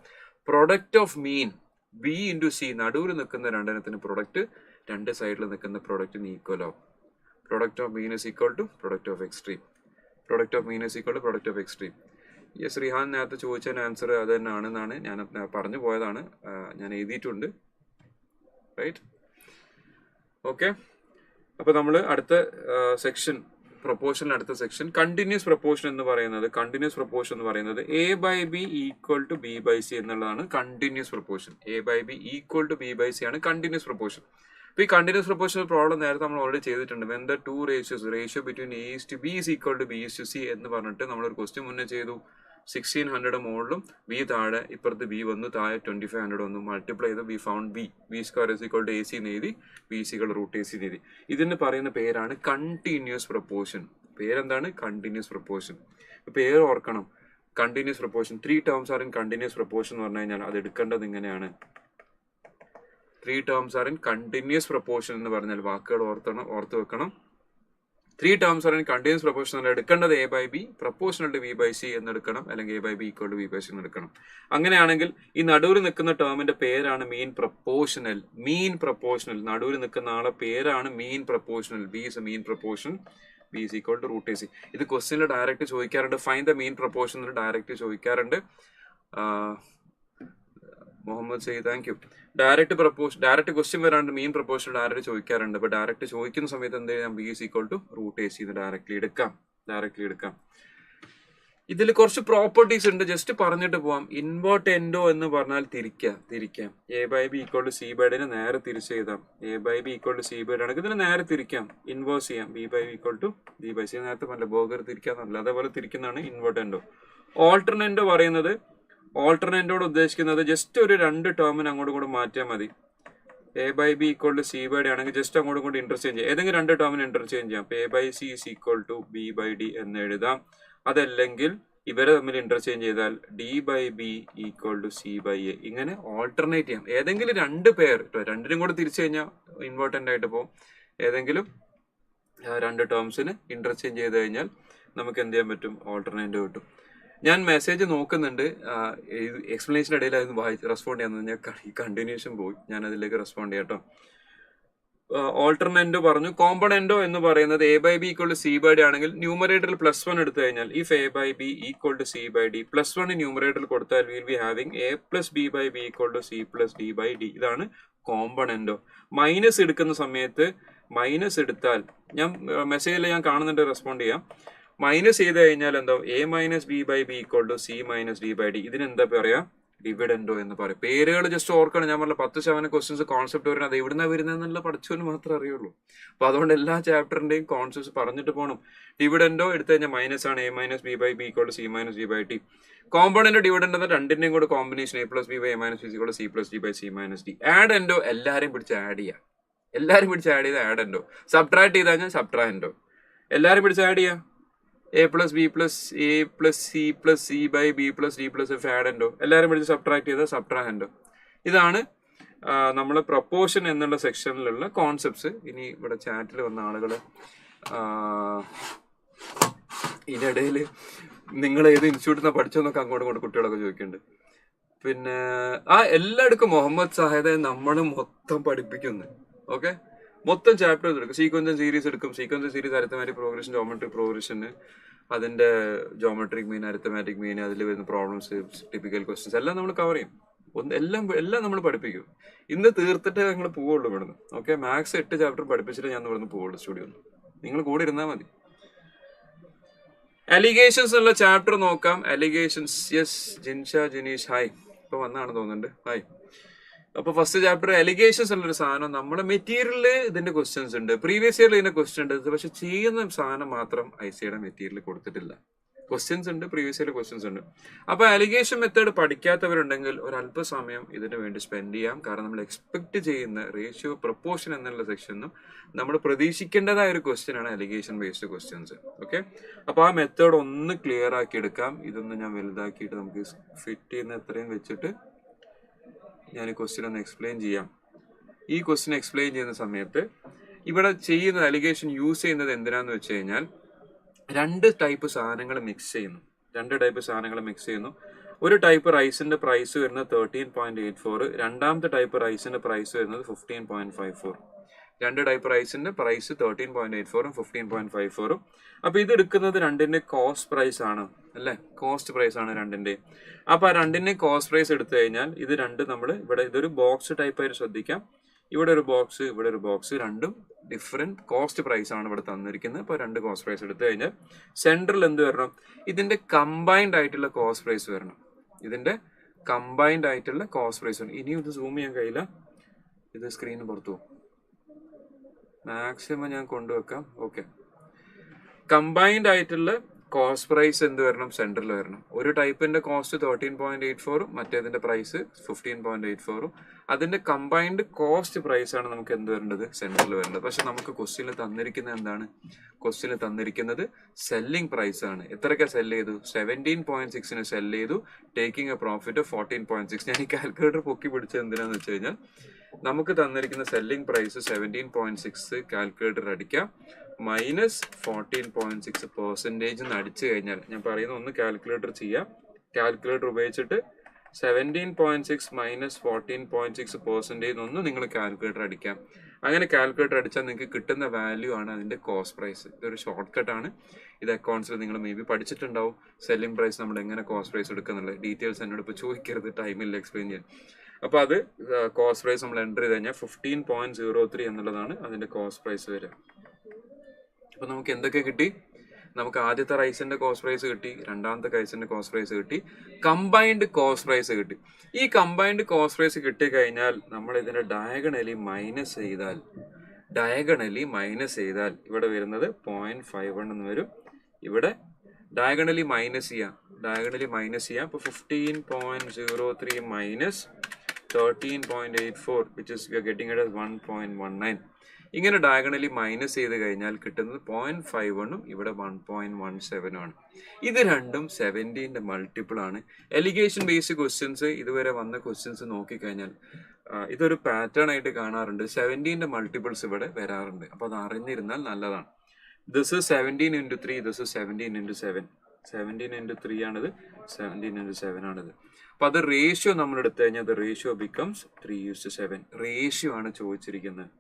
product of mean B into C. നടുവിൽ നിൽക്കുന്ന രണ്ടെണ്ണത്തിന് പ്രൊഡക്റ്റ്, രണ്ട് സൈഡിൽ നിൽക്കുന്ന പ്രൊഡക്റ്റിന് ഈക്വൽ ആവും. Product of mean is equal to product of extreme. Product of mean is equal to product of extreme. Yes, Rihan നേരത്തെ ചോദിച്ചതിന് ആൻസർ അത് തന്നെയാണെന്നാണ് ഞാൻ പറഞ്ഞു പോയതാണ്, ഞാൻ എഴുതിയിട്ടുണ്ട്. Right, okay. അപ്പൊ നമ്മൾ അടുത്ത സെക്ഷൻ, പ്രൊപ്പോർഷൻ, അടുത്ത സെക്ഷൻ കണ്ടിന്യൂസ് പ്രൊപ്പോർഷൻ എന്ന് പറയുന്നത്. കണ്ടിന്യൂസ് പ്രൊപ്പോർഷൻ എന്ന് പറയുന്നത് A/B ഈക്വൽ ടു B/C എന്നുള്ളതാണ് continuous proportion. A/B equal to B/C ആണ് കണ്ടിന്യൂസ് പ്രൊപ്പോർഷൻ. അപ്പൊ ഈ കണ്ടിന്യൂസ് പ്രൊപ്പോർഷൻ പ്രോബ്ലം നേരത്തെ നമ്മൾ ഓൾറെഡി ചെയ്തിട്ടുണ്ട്. When the 2 ratios ratio between A/B is equal to B/C എന്ന് പറഞ്ഞിട്ട് നമ്മളൊരു ക്വസ്റ്റ്യൻ മുന്നേ ചെയ്തു. 1600 മുകളിലും B താഴെ, ഇപ്പുറത്ത് B വന്നു, താഴെ 2500 വന്നു, മൾട്ടിപ്ലൈ ചെയ്ത് B found B square is equal to AC എന്ന് എഴുതി, BC റൂട്ട് AC എന്ന് എഴുതി. ഇതിന് പറയുന്ന പേരാണ് കണ്ടിന്യൂസ് പ്രൊപ്പോർഷൻ. പേരെന്താണ്? Continuous proportion. പേര് ഓർക്കണം, continuous proportion. 3 terms are in continuous proportion എന്ന് പറഞ്ഞു കഴിഞ്ഞാൽ അത് എടുക്കേണ്ടത് ഇങ്ങനെയാണ്. 3 terms are in continuous proportion എന്ന് പറഞ്ഞാൽ വാക്കുകൾ ഓർത്ത് വെക്കണം. 3 terms are in continuous proportion എടുക്കേണ്ടത് A/B പ്രപ്പോർഷണൽ ടു B/C എന്ന് എടുക്കണം, അല്ലെങ്കിൽ A/B ഈക്വൽ ടു B/C എന്ന് എടുക്കണം. അങ്ങനെയാണെങ്കിൽ ഈ നടുവിൽ നിൽക്കുന്ന ടേമിന്റെ പേരാണ് മീൻ പ്രപ്പോർഷണൽ. മീൻ പ്രപ്പോർഷണൽ, നടുവിൽ നിൽക്കുന്ന ആളെ പേരാണ് മീൻ proportional. B is a mean proportion, B is equal to root AC. ഇത് ക്വസ്റ്റ്യനിൽ ഡയറക്റ്റ് ചോദിക്കാറുണ്ട്. Find the mean proportion direct ചോദിക്കാറുണ്ട്. Muhammad Syed, thank you. Direct question വരാണ്ട് മീൻ പ്രപ്പോർഷൻ ഡയറക്റ്റ് ചോദിക്കാറുണ്ട്. അപ്പൊ ഡയറക്റ്റ് ചോദിക്കുന്ന സമയത്ത് എന്ത് ചെയ്യാം? B is equal to root AC എന്ന് ഡയറക്റ്റ്ലി എടുക്കാം. ഇതിൽ കുറച്ച് പ്രോപ്പർട്ടീസ് ഉണ്ട്, ജസ്റ്റ് പറഞ്ഞിട്ട് പോവാം. ഇൻവേർട്ട് എൻഡോ എന്ന് പറഞ്ഞാൽ തിരിക്കാം. A/B ഈക്വൽ ടു C/D നേരെ തിരിച്ച് എഴുതാം. A/B ഈക്വൽ ടു C/D ആണെങ്കിൽ ഇതിന് നേരെ തിരിക്കാം, ഇൻവേഴ്സ് ചെയ്യാം. B/B equal to B/C. നേരത്തെ പറഞ്ഞ ബർഗർ തിരിക്കാന്നല്ല, അതേപോലെ തിരിക്കുന്നതാണ് ഇൻവേർട്ട് എൻഡോ. ഓൾട്ടർനെൻഡോ പറയുന്നത്, ഓൾട്ടർനെൻറ്റോട് ഉദ്ദേശിക്കുന്നത് ജസ്റ്റ് ഒരു 2 ടേമിന് അങ്ങോട്ടും കൂടെ മാറ്റിയാൽ മതി. A/B ഈക്വൽ ടു C/D ആണെങ്കിൽ ജസ്റ്റ് അങ്ങോട്ടും കൂടി ഇന്റർചേഞ്ച് ചെയ്യാം. ഏതെങ്കിലും 2 ടേമിന് ഇന്റർചേഞ്ച് ചെയ്യാം. A/C is equal to B/D എന്ന് എഴുതാം. അതല്ലെങ്കിൽ ഇവരെ തമ്മിൽ ഇന്റർചേഞ്ച് ചെയ്താൽ D/B ഈക്വൽ ടു C/A. ഇങ്ങനെ ഓൾട്ടർനേറ്റ് ചെയ്യാം. ഏതെങ്കിലും 2 പേർ, രണ്ടിനും കൂടെ തിരിച്ചു കഴിഞ്ഞാൽ ഇമ്പോർട്ടൻ്റ് ആയിട്ട് പോകും. ഏതെങ്കിലും 2 ടേംസിന് ഇന്റർചേഞ്ച് ചെയ്ത് കഴിഞ്ഞാൽ നമുക്ക് എന്ത് ചെയ്യാൻ പറ്റും? ഓൾട്ടർനേറ്റ് കിട്ടും. ഞാൻ മെസ്സേജ് നോക്കുന്നുണ്ട്, എക്സ്പ്ലനേഷൻ ഇടയിൽ അത് റെസ്പോണ്ട് ചെയ്യാൻ ഞാൻ കണ്ടിന്യൂഷൻ പോയി, ഞാൻ അതിലേക്ക് റെസ്പോണ്ട് ചെയ്യാം കേട്ടോ. ഓൾട്ടർനെൻഡോ പറഞ്ഞു. കോമ്പണൻഡോ എന്ന് പറയുന്നത് A/B ഈക്വൽ ടു C/D ആണെങ്കിൽ ന്യൂമറേറ്ററിൽ +1 എടുത്തു കഴിഞ്ഞാൽ if A/B equal to C/D +1 ന്യൂമറേറ്ററിൽ കൊടുത്താൽ will be having A + B/B equal to C + D/D. ഇതാണ് കോമ്പണൻഡോ. മൈനസ് എടുക്കുന്ന സമയത്ത് മൈനസ് എടുത്താൽ, ഞാൻ മെസ്സേജിൽ ഞാൻ കാണുന്നുണ്ട്, റെസ്പോണ്ട് ചെയ്യാം. മൈനസ് ചെയ്ത് കഴിഞ്ഞാൽ എന്താ? A - B/B equal to C - D/D. ഇതിനെന്താ പറയാ? ഡിവിഡൻഡോ എന്ന് പറയും. പേരുകൾ ജസ്റ്റ് ഓർക്കണം. ഞാൻ പറഞ്ഞ 10% ക്വസ്റ്റ്യൻസ് കോൺസെപ്റ്റ് വരുന്നത് അത് എവിടുന്നാ വരുന്നതെന്നുള്ള പഠിച്ചവന് മാത്രമേ അറിയുള്ളൂ. അപ്പൊ അതുകൊണ്ട് എല്ലാ ചാപ്റ്ററിന്റെയും കോൺസെപ്റ്റ് പറഞ്ഞിട്ട് പോകണം. ഡിവിഡൻഡോ എടുത്തു കഴിഞ്ഞാൽ മൈനസ് ആണ്. A - B/B equal to C - D/D. Component dividend എന്ന രണ്ടിന്റെയും കൂടെ combination A + B/A - B equal to C + D/C - D. Add എൻഡോ എല്ലാരും പിടിച്ച് ആഡ് ചെയ്യാം. ചെയ്ത് ആഡ് എൻഡോ. സബ്ട്രാക്ട് ചെയ്ത് കഴിഞ്ഞാൽ സബ്ട്രാൻഡോ. എല്ലാരും പിടിച്ച് ആഡ് ചെയ്യാം. A + B + A + C + C/B + D + F add endo. എല്ലാവരും പിടിച്ച് സബ്ട്രാക്ട് ചെയ്താൽ സബ്ട്രാൻഡോ. ഇതാണ് നമ്മളെ പ്രൊപ്പോർഷൻ എന്നുള്ള സെക്ഷനിലുള്ള കോൺസെപ്റ്റ്സ്. ഇനി ഇവിടെ ചാറ്റിൽ വന്ന ആളുകൾ ഇതിനിടയിൽ നിങ്ങൾ ഏത് ഇൻസ്റ്റിറ്റ്യൂട്ടിൽ നിന്ന് പഠിച്ചോന്നൊക്കെ അങ്ങോട്ടും കുട്ടികളൊക്കെ ചോദിക്കുന്നുണ്ട്. പിന്നെ എല്ലായിടക്കും മുഹമ്മദ് സാഹിദെ നമ്മൾ മൊത്തം പഠിപ്പിക്കുന്നു. ഓക്കെ, മൊത്തം ചാപ്റ്റേഴ്സ് എടുക്കും. സീക്വൻസ് സീരീസ് എടുക്കും. Sequence series arithmetic progression, geometric പ്രോഗ്രഷന്, അതിന്റെ ജോമെട്രിക് മീൻ, അരിത്തമാറ്റിക് മീൻ, അതിൽ വരുന്ന പ്രോബ്ലംസ്, ടിപ്പിക്കൽ ക്വസ്റ്റ്യൻസ് എല്ലാം നമ്മൾ കവർ ചെയ്യും. എല്ലാം നമ്മൾ പഠിപ്പിക്കും. ഇന്ന് തീർത്തിട്ട് ഞങ്ങൾ പോവുള്ളൂ ഇവിടുന്ന്. ഓക്കെ, മാത്സ് 8 ചാപ്റ്റർ പഠിപ്പിച്ചിട്ട് ഞാൻ ഇവിടുന്ന് പോവുള്ളൂ സ്റ്റുഡിയോ. നിങ്ങൾ കൂടെ ഇരുന്നാൽ മതി. അലിഗേഷൻസ് ഉള്ള ചാപ്റ്റർ നോക്കാം. Allegations. Yes, Jinsha Jineesh hi. ഇപ്പൊ വന്നാണ് തോന്നുന്നുണ്ട്. ഹായ്. അപ്പൊ ഫസ്റ്റ് ചാപ്റ്റർ അലിഗേഷൻസ് ഉള്ളൊരു സാധനം. നമ്മുടെ മെറ്റീരിയലില് ഇതിന്റെ ക്വസ്റ്റ്യൻസ് ഉണ്ട്, പ്രീവിയസ് ഇയറിൽ ഇതിന്റെ ക്വസ്റ്റ്യൻ ഉണ്ട്. പക്ഷെ ചെയ്യുന്ന സാധനം മാത്രം ഐസിയുടെ മെറ്റീരിയൽ കൊടുത്തിട്ടില്ല. ക്വസ്റ്റ്യൻസ് ഉണ്ട്, പ്രീവിയസ് ഇയർ ക്വസ്റ്റ്യൻസ് ഉണ്ട്. അപ്പൊ അലിഗേഷൻ മെത്തേഡ് പഠിക്കാത്തവരുണ്ടെങ്കിൽ ഒരല്പസമയം ഇതിനു വേണ്ടി സ്പെൻഡ് ചെയ്യാം. കാരണം നമ്മൾ എക്സ്പെക്ട് ചെയ്യുന്ന റേഷ്യോ പ്രൊപ്പോർഷൻ എന്നുള്ള സെക്ഷനും നമ്മൾ പ്രതീക്ഷിക്കേണ്ടതായ ഒരു ക്വസ്റ്റ്യൻ ആണ് അലിഗേഷൻ ബേസ്ഡ് ക്വസ്റ്റ്യൻസ്. ഓക്കെ, അപ്പൊ ആ മെത്തേഡ് ഒന്ന് ക്ലിയർ ആക്കി എടുക്കാം. ഇതൊന്ന് ഞാൻ വലുതാക്കിയിട്ട് നമുക്ക് ഫിറ്റ് ചെയ്യുന്ന എത്രയും വെച്ചിട്ട് ഞാൻ ഈ ക്വസ്റ്റ്യൻ ഒന്ന് എക്സ്പ്ലെയിൻ ചെയ്യാം. ഈ ക്വസ്റ്റ്യൻ എക്സ്പ്ലെയിൻ ചെയ്യുന്ന സമയത്ത് ഇവിടെ ചെയ്യുന്ന അലിഗേഷൻ യൂസ് ചെയ്യുന്നത് എന്തിനാന്ന് വെച്ച് കഴിഞ്ഞാൽ രണ്ട് ടൈപ്പ് സാധനങ്ങൾ മിക്സ് ചെയ്യുന്നു. ഒരു ടൈപ്പ് റൈസിന്റെ പ്രൈസ് വരുന്നത് 13.84, രണ്ടാമത്തെ ടൈപ്പ് റൈസിന്റെ പ്രൈസ് വരുന്നത് 15.54. രണ്ട് ടൈപ്പ് റൈസിന്റെ പ്രൈസ് 13.84 15.54. അപ്പൊ ഇത് എടുക്കുന്നത് രണ്ടിന്റെ കോസ്റ്റ് പ്രൈസ് ആണ് അല്ലെ, കോസ്റ്റ് പ്രൈസ് ആണ് രണ്ടിന്റെ. അപ്പൊ ആ രണ്ടിന്റെ കോസ്റ്റ് പ്രൈസ് എടുത്തു കഴിഞ്ഞാൽ ഇത് രണ്ട് നമ്മൾ ഇവിടെ ഇതൊരു ബോക്സ് ടൈപ്പ് ആയിട്ട് ശ്രദ്ധിക്കാം. ഇവിടെ ഒരു ബോക്സ്, ഇവിടെ ഒരു ബോക്സ്, രണ്ടും ഡിഫറെന്റ് കോസ്റ്റ് പ്രൈസ് ആണ് ഇവിടെ തന്നിരിക്കുന്നത്. അപ്പൊ രണ്ട് കോസ്റ്റ് പ്രൈസ് എടുത്തു കഴിഞ്ഞാൽ സെൻട്രൽ എന്ത് വരണം? ഇതിന്റെ കമ്പൈൻഡ് ആയിട്ടുള്ള കോസ്റ്റ് പ്രൈസ് വരണം. ഇനിയും ഇത് സൂം ചെയ്യാൻ കഴിയില്ല, ഇത് സ്ക്രീന് പുറത്തു പോകും. മാക്സിമം ഞാൻ കൊണ്ടുവെക്കാം. ഓക്കെ, കമ്പൈൻഡ് ആയിട്ടുള്ള കോസ്റ്റ് പ്രൈസ് എന്ത് വരണം? സെൻട്രൽ വരണം. ഒരു ടൈപ്പിന്റെ കോസ്റ്റ് 13.84, മറ്റേതിന്റെ പ്രൈസ് 15.84. അതിന്റെ കമ്പൈൻഡ് കോസ്റ്റ് പ്രൈസ് ആണ് നമുക്ക് എന്ത് വരേണ്ടത്? സെൻട്രൽ വരേണ്ടത്. പക്ഷെ നമുക്ക് ക്വസ്റ്റ്യനിൽ തന്നിരിക്കുന്നത് എന്താണ്? ക്വസ്റ്റ്യനിൽ തന്നിരിക്കുന്നത് സെല്ലിംഗ് പ്രൈസ് ആണ്. എത്രയ്ക്ക് സെൽ ചെയ്തു? 17.6 സെൽ ചെയ്തു, ടേക്കിംഗ് എ പ്രോഫിറ്റ് ഓഫ് 14.6. ഞാൻ ഈ കാൽക്കുലേറ്റർ പൊക്കി പിടിച്ചത് എന്തിനാന്ന് വെച്ച് കഴിഞ്ഞാൽ നമുക്ക് തന്നിരിക്കുന്ന സെല്ലിംഗ് പ്രൈസ് 17.6 കാൽക്കുലേറ്റർ അടിക്കാം, മൈനസ് 14.6% അടിച്ചു കഴിഞ്ഞാൽ, ഞാൻ പറയുന്ന ഒന്ന് കാൽക്കുലേറ്റർ ചെയ്യാം. കാൽക്കുലേറ്റർ ഉപയോഗിച്ചിട്ട് 17.6 മൈനസ് 14.6% ഒന്ന് നിങ്ങൾ കാൽക്കുലേറ്റർ അടിക്കാം. അങ്ങനെ കാൽക്കുലേറ്റർ അടിച്ചാൽ നിങ്ങൾക്ക് കിട്ടുന്ന വാല്യൂ ആണ് അതിന്റെ കോസ്റ്റ് പ്രൈസ്. ഇതൊരു ഷോർട്ട് കട്ട് ആണ്. ഇത് അക്കൗണ്ട്സിൽ നിങ്ങൾ മേ ബി പഠിച്ചിട്ടുണ്ടാവും. സെല്ലിംഗ് പ്രൈസ് നമ്മൾ എങ്ങനെ കോസ്റ്റ് പ്രൈസ് എടുക്കുന്നുള്ള ഡീറ്റെയിൽസ് എന്നോട് ഇപ്പോൾ ചോദിക്കരുത്, ടൈമില്ല എക്സ്പ്ലെയിൻ ചെയ്യാൻ. അപ്പൊ അത് കോസ്റ്റ് പ്രൈസ് നമ്മൾ എൻ്റർ ചെയ്ത് കഴിഞ്ഞാൽ 15.03 എന്നുള്ളതാണ് അതിന്റെ കോസ്റ്റ് പ്രൈസ് വരിക. അപ്പൊ നമുക്ക് എന്തൊക്കെ കിട്ടി? നമുക്ക് ആദ്യത്തെ റൈസിന്റെ കോസ്റ്റ് പ്രൈസ് കിട്ടി, രണ്ടാമത്തെ റൈസിന്റെ കോസ്റ്റ് പ്രൈസ് കിട്ടി, കമ്പൈൻഡ് കോസ്റ്റ് പ്രൈസ് കിട്ടി. ഈ കമ്പൈൻഡ് കോസ്റ്റ് പ്രൈസ് കിട്ടി കഴിഞ്ഞാൽ നമ്മൾ ഇതിനെ ഡയഗണലി മൈനസ് ചെയ്താൽ ഇവിടെ വരുന്നത് 0.51 എന്ന് വരും. ഇവിടെ ഡയഗണലി മൈനസ് ചെയ്യാം. അപ്പൊ 15.03 minus 13.84 which is we are getting it as 1.19. ഇങ്ങനെ ഡയഗണലി മൈനസ് ചെയ്ത് കഴിഞ്ഞാൽ കിട്ടുന്നത് 0.51ഉം ഇവിടെ 1.17 ആണ്. ഇത് രണ്ടും 17ന്റെ മൾട്ടിപ്പിൾ ആണ്. എലിഗേഷൻ ബേസ്ഡ് ക്വസ്റ്റ്യൻസ് ഇതുവരെ വന്ന ക്വസ്റ്റ്യൻസ് നോക്കിക്കഴിഞ്ഞാൽ ഇതൊരു പാറ്റേൺ ആയിട്ട് കാണാറുണ്ട്. 17ന്റെ മൾട്ടിപ്പിൾസ് ഇവിടെ വരാറുണ്ട്. അപ്പൊ അത് അറിഞ്ഞിരുന്നാൽ നല്ലതാണ്. This is 17 into 3, this is 17 into 7. 17 into 3 ആണിത്, 17 into 7 ആണിത്. അപ്പൊ അത് റേഷ്യോ നമ്മൾ എടുത്തു കഴിഞ്ഞാൽ റേഷ്യോ ബിക്കംസ് 3:7. റേഷ്യോ ആണ് ചോദിച്ചിരിക്കുന്നത്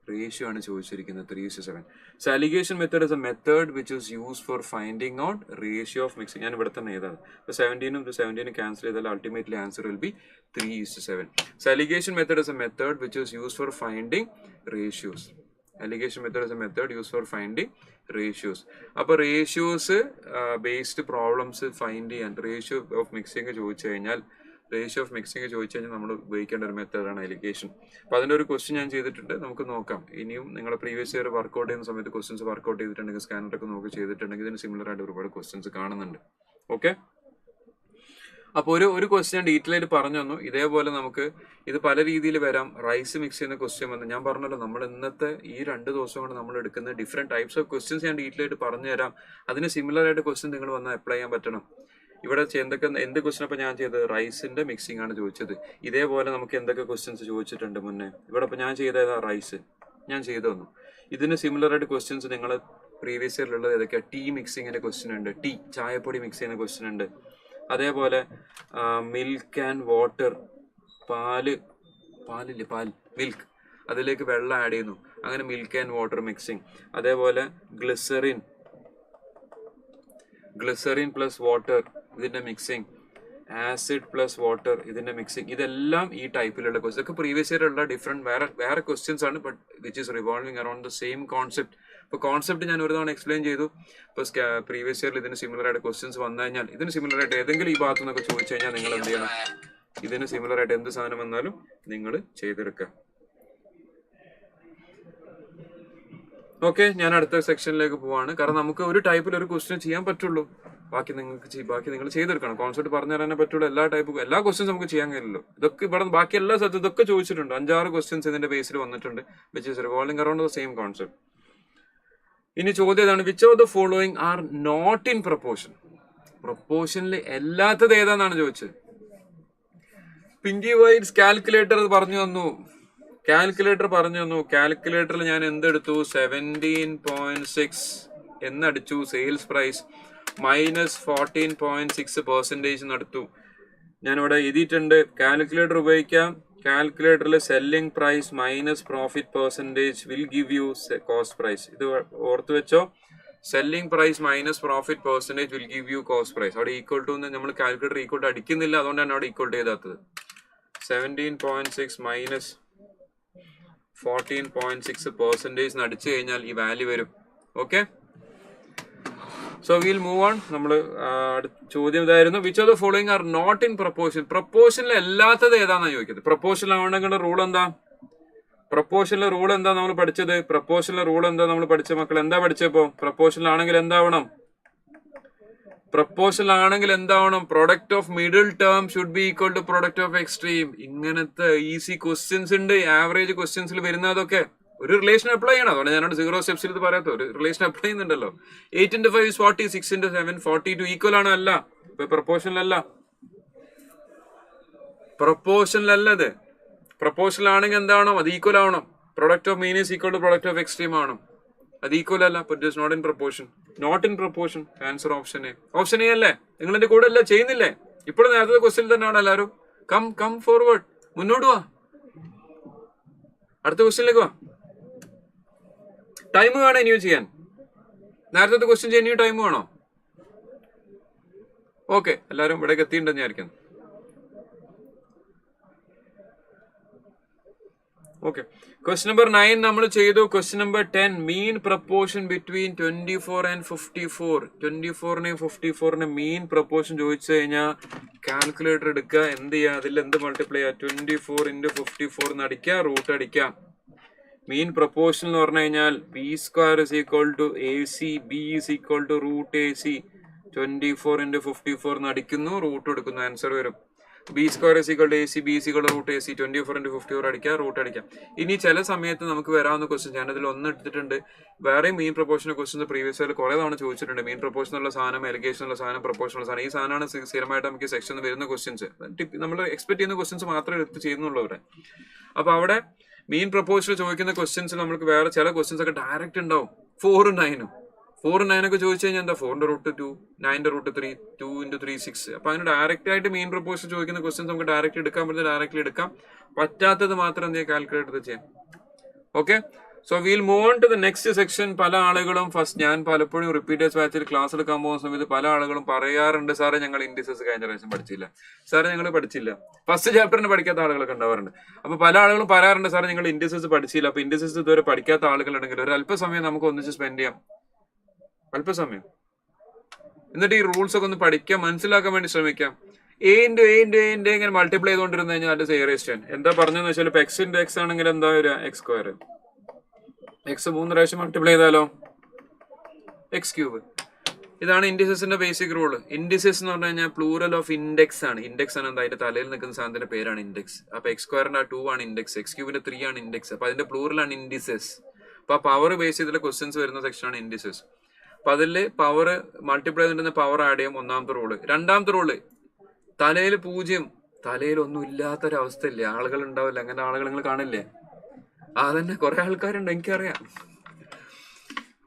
3:7. So alligation method is a method which is used for finding out ratio of mixing. ഞാൻ ഇവിടെ തന്നെ എഴുതാം. അപ്പോൾ 17 cancel ചെയ്താൽ ultimately answer will be 3:7. So alligation method is a method which is used for finding ratios. അപ്പോൾ റേഷ്യോസ് ബേസ്ഡ് പ്രോബ്ലംസ് ഫൈൻഡ് ചെയ്യാൻ റേഷ്യോ ഓഫ് മിക്സിങ് ചോദിച്ചു കഴിഞ്ഞാൽ നമ്മൾ ഉപയോഗിക്കേണ്ട ഒരു മെത്തേഡാണ് അലിഗേഷൻ. അപ്പൊ അതിന്റെ ഒരു ക്വസ്റ്റ്യൻ ഞാൻ ചെയ്തിട്ടുണ്ട്, നമുക്ക് നോക്കാം. ഇനിയും നിങ്ങളുടെ പ്രീവിയസ് ഇയർ വർക്ക്ഔട്ട് ചെയ്യുന്ന സമയത്ത് ക്വസ്റ്റ്യൻസ് വർക്ക്ഔട്ട് ചെയ്തിട്ടുണ്ടെങ്കിൽ സ്കാനറൊക്കെ നോക്കി ചെയ്തിട്ടുണ്ടെങ്കിൽ ഇതിന് സിമിലർ ആയിട്ട് ഒരുപാട് ക്വസ്റ്റ്യൻസ് കാണുന്നുണ്ട്. ഓക്കെ, അപ്പോൾ ഒരു ക്വസ്റ്റ്യൻ ഡീറ്റെയിൽ ആയിട്ട് പറഞ്ഞു തന്നു. ഇതേപോലെ നമുക്ക് ഇത് പല രീതിയിൽ വരാം. റൈസ് മിക്സ് ചെയ്യുന്ന ക്വസ്റ്റ്യൻ വന്ന് ഞാൻ പറഞ്ഞല്ലോ, നമ്മൾ ഇന്നത്തെ ഈ 2 ദിവസം കൊണ്ട് നമ്മൾ എടുക്കുന്ന ഡിഫറെന്റ് ടൈപ്സ് ഓഫ് ക്വസ്റ്റ്യൻസ് ഞാൻ ഡീറ്റെയിൽ ആയിട്ട് പറഞ്ഞു തരാം. അതിന് സിമിലർ ആയിട്ട് ക്വസ്റ്റ്യൻ നിങ്ങൾ വന്നാൽ അപ്ലൈ ചെയ്യാൻ പറ്റണം. ഇവിടെ എന്ത് ക്വസ്റ്റ്യൻ ഇപ്പൊ ഞാൻ ചെയ്തത് റൈസിന്റെ മിക്സിംഗ് ആണ് ചോദിച്ചത്. ഇതേപോലെ നമുക്ക് എന്തൊക്കെ ക്വസ്റ്റ്യൻസ് ചോദിച്ചിട്ടുണ്ട് മുന്നേ. ഇവിടെ ഇപ്പൊ ഞാൻ ചെയ്തതാ റൈസ് ഞാൻ ചെയ്തു തന്നു. ഇതിന് സിമിലർ ആയിട്ട് ക്വസ്റ്റ്യൻസ് നിങ്ങൾ പ്രീവിയസ് ഇയറിലുള്ളത് ഏതൊക്കെയാ? ടീ മിക്സിങ്ങിന്റെ ക്വസ്റ്റ്യൻ ഉണ്ട്, ചായപ്പൊടി മിക്സ് ചെയ്യുന്ന ക്വസ്റ്റ്യൻ ഉണ്ട്. അതേപോലെ മിൽക്ക് ആൻഡ് വാട്ടർ, മിൽക്ക്, അതിലേക്ക് വെള്ളം ആഡ് ചെയ്യുന്നു. അങ്ങനെ മിൽക്ക് ആൻഡ് വാട്ടർ മിക്സിങ്. അതേപോലെ ഗ്ലിസറിൻ പ്ലസ് വാട്ടർ ഇതിന്റെ മിക്സിങ്, ആസിഡ് പ്ലസ് വാട്ടർ ഇതിന്റെ മിക്സിങ്. ഇതെല്ലാം ഈ ടൈപ്പിലുള്ള ക്വസ്റ്റ്യൻ. ഇതൊക്കെ പ്രീവിയസ് ഇയർ ഉള്ള ഡിഫറെന്റ് വേറെ ക്വസ്റ്റ്യൻസ് ആണ്, but which is revolving around the same concept. ഇപ്പൊ കോൺസെപ്റ്റ് ഞാൻ ഒരു തവണ എക്സ്പ്ലെയിൻ ചെയ്തു. ഇപ്പൊ പ്രീവിയസ് ഇയറിൽ ഇതിന് സിമിലർ ആയിട്ട് ക്വസ്റ്റ്യൻസ് വന്നു കഴിഞ്ഞാൽ, ഇതിന് സിമിലർ ആയിട്ട് ഏതെങ്കിലും ഈ ഭാഗത്തു നിന്നൊക്കെ ചോദിച്ചു കഴിഞ്ഞാൽ നിങ്ങൾ എന്ത് ചെയ്യണം? ഇതിന് സിമിലർ ആയിട്ട് എന്ത് സാധനം വന്നാലും നിങ്ങൾ ചെയ്തെടുക്കുക. ഓക്കെ, ഞാൻ അടുത്ത സെക്ഷനിലേക്ക് പോവാണ്. കാരണം നമുക്ക് ഒരു ടൈപ്പിൽ ഒരു ക്വസ്റ്റ്യൻ ചെയ്യാൻ പറ്റുള്ളൂ. ബാക്കി നിങ്ങൾ ചെയ്തെടുക്കണം. കോൺസെപ്റ്റ് പറഞ്ഞു തരാനേ പറ്റുള്ളൂ. എല്ലാ ക്വസ്റ്റ്യൻസ് നമുക്ക് ചെയ്യാൻ കഴിയില്ലല്ലോ. ഇതൊക്കെ ഇവിടെ ബാക്കി എല്ലാ സ്ഥലത്തും ഇതൊക്കെ ചോദിച്ചിട്ടുണ്ട്. 5-6 ക്വസ്റ്റ്യൻസ് ഇതിന്റെ ബേസിൽ വന്നിട്ടുണ്ട്, which is revolving around the same concept. ഇനി ചോദ്യം ഏതാണ്? Which of the following are not in proportion? പ്രപ്പോർഷനിൽ അല്ലാത്തത് ഏതാന്നാണ് ചോദിച്ചത്. പിങ്കി വൈറ്റ്സ് കാൽക്കുലേറ്റർ പറഞ്ഞു തന്നു. കാൽക്കുലേറ്ററിൽ ഞാൻ എന്തെടുത്തു? 17.6 എന്നടിച്ചു. സെയിൽസ് പ്രൈസ് -14.6% നടത്തു. ഞാനിവിടെ എഴുതിയിട്ടുണ്ട്. കാൽക്കുലേറ്റർ ഉപയോഗിക്കാം. കാൽക്കുലേറ്ററിൽ selling price minus profit percentage will give you cost price. ഇത് ഓർത്ത് വെച്ചോ. Selling price minus profit percentage will give you cost price. അവിടെ ഈക്വൽ ടു നമ്മൾ കാൽക്കുലേറ്റർ ഈക്വൽ ടു അടിക്കുന്നില്ല, അതുകൊണ്ടാണ് അവിടെ ഈക്വൽ ചെയ്താത്തത്. 17.6 മൈനസ് 14.6% അടിച്ചു കഴിഞ്ഞാൽ ഈ വാല്യൂ വരും. Okay, so will move on. നമ്മൾ ചോദ്യം ഇതായിരുന്നു, which of the following are not in proportion? പ്രപ്പോർഷനിൽ അല്ലാത്തത് ഏതാണെന്നാണ് ചോദിക്കുന്നത്. പ്രപ്പോർഷനിൽ ആവണമെങ്കിൽ റൂൾ എന്താ? നമ്മൾ പഠിച്ചത്? പ്രപ്പോർഷനിലെ റൂൾ എന്താ നമ്മൾ പഠിച്ച മക്കൾ? എന്താ പഠിച്ചപ്പോ? പ്രപ്പോർഷനിലാണെങ്കിൽ എന്താവണം? Product of middle term should be equal to product of extreme. ഇങ്ങനത്തെ ഈസി ക്വസ്റ്റ്യൻസ് ഉണ്ട് ആവറേജ് ക്വസ്റ്റ്യൻസിൽ വരുന്നതൊക്കെ. ഒരു റിലേഷൻ അപ്ലൈ ചെയ്യണം. അതുകൊണ്ട് ഞാനോട് 0 സ്റ്റെപ്സിൽ ഇത് പറയാത്ത ഒരു റിലേഷൻ അപ്ലൈ ചെയ്യുന്നുണ്ടല്ലോ. 8 into 5 is 40, 6 into 7 42. ഈക്വൽ ആണോ? അല്ല. ഇപ്പൊ പ്രപ്പോർഷനിലല്ല. ഇത് പ്രപ്പോർഷനിലാണെങ്കിൽ എന്താവണം? അത് ഈക്വൽ ആവണം. Product of mean is equal to product of extreme ആവണം. അത് ഈക്വൽ അല്ല. But it is not in proportion. Answer option A. Option A അല്ലേ? നിങ്ങൾ എന്റെ കൂടെ അല്ലേ ചെയ്യുന്നില്ലേ? ഇപ്പോഴും നേരത്തെ ക്വസ്റ്റ്യൻ തന്നെയാണ് എല്ലാവരും. കം ഫോർവേഡ്, മുന്നോട്ട് വാ. അടുത്ത ക്വസ്റ്റ്യനിലേക്ക് വാ. ടൈം വേണോ ഇനിയും ചെയ്യാൻ? നേരത്തെ ക്വസ്റ്റ്യൻ ചെയ്യാൻ ഇനിയും ടൈം വേണോ? ഓക്കെ, എല്ലാവരും ഇവിടേക്ക് എത്തിയിട്ടുണ്ടെന്ന് വിചാരിക്കുന്നു. ഓക്കെ, ക്വസ്റ്റ്യൻ നമ്പർ 9 നമ്മൾ ചെയ്തു. Question number 10, mean proportion between 24 and 54. 24നെയും 54നെയും മീൻ പ്രപ്പോർഷൻ ചോദിച്ചു കഴിഞ്ഞാൽ കാൽക്കുലേറ്റർ എടുക്കുക. എന്ത് ചെയ്യുക? അതിൽ എന്ത് മൾട്ടിപ്ലൈ ചെയ്യുക? 24 into 54 എന്ന് അടിക്കുക, റൂട്ട് അടിക്കാം. മീൻ പ്രപ്പോർഷൻ എന്ന് പറഞ്ഞു കഴിഞ്ഞാൽ B² is equal to AC, B is equal to root AC. 24 into 54 എന്ന് അടിക്കുന്നു, റൂട്ട് എടുക്കുന്നു, ആൻസർ വരും. B² is equal to AC, B is equal to root AC. 24 into 54 അടിക്കാം, റൂട്ട് അടിക്കാം. ഇനി ചില സമയത്ത് നമുക്ക് വരാവുന്ന ക്വസ്റ്റ്യൻ ഞാനതിൽ ഒന്ന് എടുത്തിട്ടുണ്ട്. വേറെ മീൻ പ്രപ്പോർഷൻ ക്വസ്റ്റ്യൻസ് പ്രീവിയസ് ഇയർ കുറെ തവണ ചോദിച്ചിട്ടുണ്ട്. മീൻ പ്രപ്പോർഷൻ ഉള്ള സാധനം, എലിഗേഷൻ ഉള്ള സാധനം, പ്രപ്പോർഷൻ ഉള്ള സാധനം. ഈ സാധനമാണ് സ്ഥിരമായിട്ട് നമുക്ക് സെക്ഷനിൽ വരുന്ന ക്വസ്റ്റ്യൻസ്. നമ്മൾ എക്സ്പെക്ട് ചെയ്യുന്ന ക്വസ്റ്റ്യൻസ് മാത്രമേ എടുത്ത് ചെയ്യുന്നുള്ളവരെ. അപ്പൊ അവിടെ മീൻ പ്രപ്പോർഷൻ ചോദിക്കുന്ന ക്വസ്റ്റ്യൻസിൽ നമുക്ക് വേറെ ചില ക്വസ്റ്റ്യൻസ് ഒക്കെ ഡയറക്റ്റ് ഉണ്ടാവും. 4 ഉം 9 ഒക്കെ ചോദിച്ചു കഴിഞ്ഞാൽ എന്താ? 4 √2, 9 √3, 2 into 3 6. അപ്പൊ അതിന് ഡയറക്റ്റ് ആയിട്ട് മീൻ പ്രപ്പോർഷൻ ചോദിക്കുന്ന ക്വസ്റ്റ്യൻസ് നമുക്ക് ഡയറക്റ്റ് എടുക്കാൻ പറ്റുന്ന ഡയറക്റ്റ്ലി എടുക്കാം. പറ്റാത്തത് മാത്രം എന്ത് ചെയ്യാം? കാൽക്കുലേറ്റർ ചെയ്യാം. Okay, so will move on to the next section. പല ആളുകളും ഞാൻ പലപ്പോഴും റിപ്പീറ്റേഴ്സ് ബാച്ചിൽ ക്ലാസ് എടുക്കാൻ പോകുന്ന സമയത്ത് പല ആളുകളും പറയാറുണ്ട്, സാറേ ഞങ്ങൾ ഇൻഡിസസ് കഴിഞ്ഞ പ്രാവശ്യം പഠിച്ചില്ല, സാറേ ഞങ്ങൾ പഠിച്ചില്ല. ഫസ്റ്റ് ചാപ്റ്ററിന് പഠിക്കാത്ത ആളുകളൊക്കെ ഉണ്ടാവാറുണ്ട്. അപ്പൊ പല ആളുകളും പറയാറുണ്ട്, സാറേ ഞങ്ങൾ ഇൻഡിസസ് പഠിച്ചില്ല. അപ്പൊ ഇൻഡിസസ് ഇതുവരെ പഠിക്കാത്ത ആളുകളുണ്ടെങ്കിൽ ഒരു അല്പസമയം നമുക്ക് ഒന്നിച്ച് സ്പെൻഡ് ചെയ്യാം. അല്പസമയം എന്നിട്ട് ഈ റൂൾസ് ഒക്കെ ഒന്ന് പഠിക്കാം, മനസ്സിലാക്കാൻ വേണ്ടി ശ്രമിക്കാം. A into A ഇങ്ങനെ മൾട്ടിപ്ലൈ ചെയ്തുകൊണ്ടിരുന്നു കഴിഞ്ഞാൽ അത് സീറേസ്റ്റ് എന്താ പറഞ്ഞതെന്ന് വെച്ചാൽ ഇപ്പൊ x into x ആണെങ്കിൽ എന്താ വരിക? x². x 3 പ്രാവശ്യം മൾട്ടിപ്ലൈ ചെയ്താലോ? x³. ഇതാണ് ഇൻഡിസസിന്റെ ബേസിക് റൂൾ. ഇൻഡിസസ് എന്ന് പറഞ്ഞു കഴിഞ്ഞാൽ പ്ലൂറൽ ഓഫ് ഇൻഡെക്സ് ആണ്. ഇൻഡെക്സ് ആണ് എന്താ? അതിന്റെ തലയിൽ നിൽക്കുന്ന സാധനത്തിന്റെ പേരാണ് ഇൻഡെക്സ്. അപ്പൊ x²ന്റെ 2 ആണ് ഇൻഡെക്സ്, x³ 3 ആണ് ഇൻഡെക്സ്. അപ്പൊ അതിന്റെ പ്ലൂറലാണ് ഇൻഡിസസ്. അപ്പൊ പവർ ബേസ് ചെയ്തിട്ടുള്ള ക്വസ്റ്റ്യൻസ് വരുന്ന സെക്ഷനാണ് ഇൻഡിസസ്. അപ്പൊ അതില് പവർ മൾട്ടിപ്ലൈ ചെയ്തിട്ട് പവർ ആഡ് ചെയ്യും. ഒന്നാമത്തെ റൂള്. രണ്ടാമത്തെ റൂള്, തലയിൽ 0, തലയിൽ ഒന്നും ഇല്ലാത്തൊരവസ്ഥയില്ലേ? ആളുകൾ ഉണ്ടാവില്ല, അങ്ങനെ ആളുകൾ നിങ്ങൾ കാണില്ലേ? അതന്നെ കുറെ ആൾക്കാരുണ്ട്, എനിക്കറിയാം.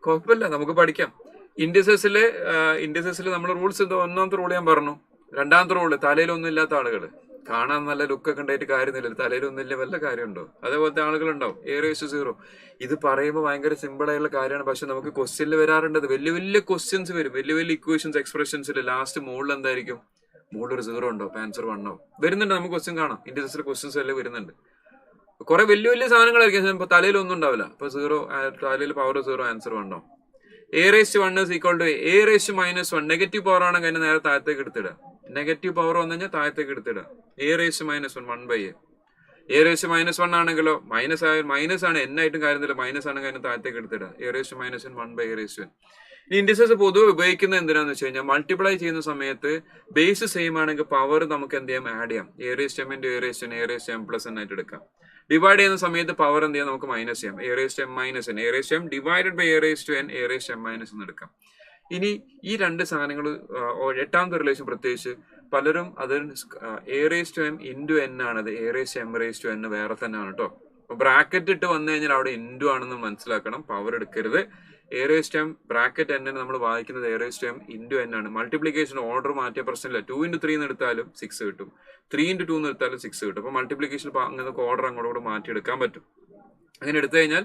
കുഴപ്പമില്ല, നമുക്ക് പഠിക്കാം. ഇൻഡിസസില് നമ്മൾ റൂൾസ് ഒന്നാമത്തെ റൂൾ ഞാൻ പറഞ്ഞു. രണ്ടാമത്തെ റൂള്, തലയിൽ ഒന്നും ഇല്ലാത്ത ആളുകൾ. കാണാൻ നല്ല ലുക്കൊക്കെ ഉണ്ടായിട്ട് കാര്യമൊന്നുമില്ല, തലയിലൊന്നുമില്ല, വല്ല കാര്യമുണ്ടോ? അതേപോലത്തെ ആളുകളുണ്ടാവും. A/0. ഇത് പറയുമ്പോൾ ഭയങ്കര സിമ്പിൾ ആയിട്ടുള്ള കാര്യമാണ്, പക്ഷെ നമുക്ക് ക്വസ്റ്റ്യനിൽ വരാറുണ്ടത്. വലിയ വലിയ ക്വസ്റ്റ്യൻസ് വരും, വലിയ വലിയ ഇക്വേഷൻസ് എക്സ്പ്രഷൻസിൽ ലാസ്റ്റ് മുകളിൽ എന്തായിരിക്കും? മുകളിൽ ഒരു 0 ഉണ്ടോ, ആൻസർ 1 ആവും. വരുന്നുണ്ട്, നമുക്ക് ക്വസ്റ്റ്യൻ കാണാം, ഇന്റർസെസിലെ ക്വസ്റ്റ്യൻസ് എല്ലാം വരുന്നുണ്ട്. കുറെ വലിയ വലിയ സാധനങ്ങളായിരിക്കും, ഇപ്പൊ തലയിലൊന്നും ഉണ്ടാവില്ല. ഇപ്പൊ 0, തലയിൽ പവർ 0, ആൻസർ 1 ആവും. A/1 is equal to A/-1. Negative power ആണെങ്കിൽ അതിനെ നേരെ താഴത്തേക്ക് എടുത്തിടുക. നെഗറ്റീവ് പവർ വന്നു കഴിഞ്ഞാൽ താഴത്തേക്ക് എടുത്തിടുക. A/-1 1/A. A/-1 ആണെങ്കിലോ മൈനസ് ആണ്, എന്നായിട്ടും കാര്യമില്ല, മൈനസ് ആണെങ്കിൽ അതിന് താഴത്തേക്ക് എടുത്തിടുക. A/-1 1/A/1. ഈ ഇൻഡിസസ് പൊതുവെ ഉപയോഗിക്കുന്നത് എന്തിനാന്ന് വെച്ച് കഴിഞ്ഞാൽ മൾട്ടിപ്ലൈ ചെയ്യുന്ന സമയത്ത് ബേസ് സെയിം ആണെങ്കിൽ പവർ നമുക്ക് എന്ത് ചെയ്യാം, ആഡ് ചെയ്യാം. A/m into A/n, A/m+n ആയിട്ട് എടുക്കാം. ഡിവൈഡ് ചെയ്യുന്ന സമയത്ത് പവർ എന്ത് ചെയ്യാം, നമുക്ക് മൈനസ് ചെയ്യാം. A/m-n, A/m divided by A/n, A/m- എന്ന് എടുക്കാം. ഇനി ഈ രണ്ട് സാധനങ്ങൾ 8ാമത്തെ റിലേഷൻ പ്രത്യേകിച്ച് പലരും അത് A/m into n ആണത്, A/m വേറെ തന്നെ ആണ് കേട്ടോ. അപ്പൊ ബ്രാക്കറ്റ് ഇട്ട് വന്നു കഴിഞ്ഞാൽ അവിടെ ഇൻഡു ആണെന്ന് മനസ്സിലാക്കണം, പവർ എടുക്കരുത്. A/m ബ്രാക്കറ്റ് n നമ്മൾ വായിക്കുന്നത് A/m into n ആണ്. മൾട്ടിപ്ലിക്കേഷൻ ഓർഡർ മാറ്റിയ പ്രശ്നമില്ല. 2 into 3 എന്ന് എടുത്താലും 6 കിട്ടും, 3 into 2 എന്ന് എടുത്താലും 6 കിട്ടും. അപ്പൊ മൾട്ടിപ്ലിക്കേഷൻ അങ്ങനെ ഓർഡർ അങ്ങോട്ട് മാറ്റിയെടുക്കാൻ പറ്റും. അങ്ങനെ എടുത്തു കഴിഞ്ഞാൽ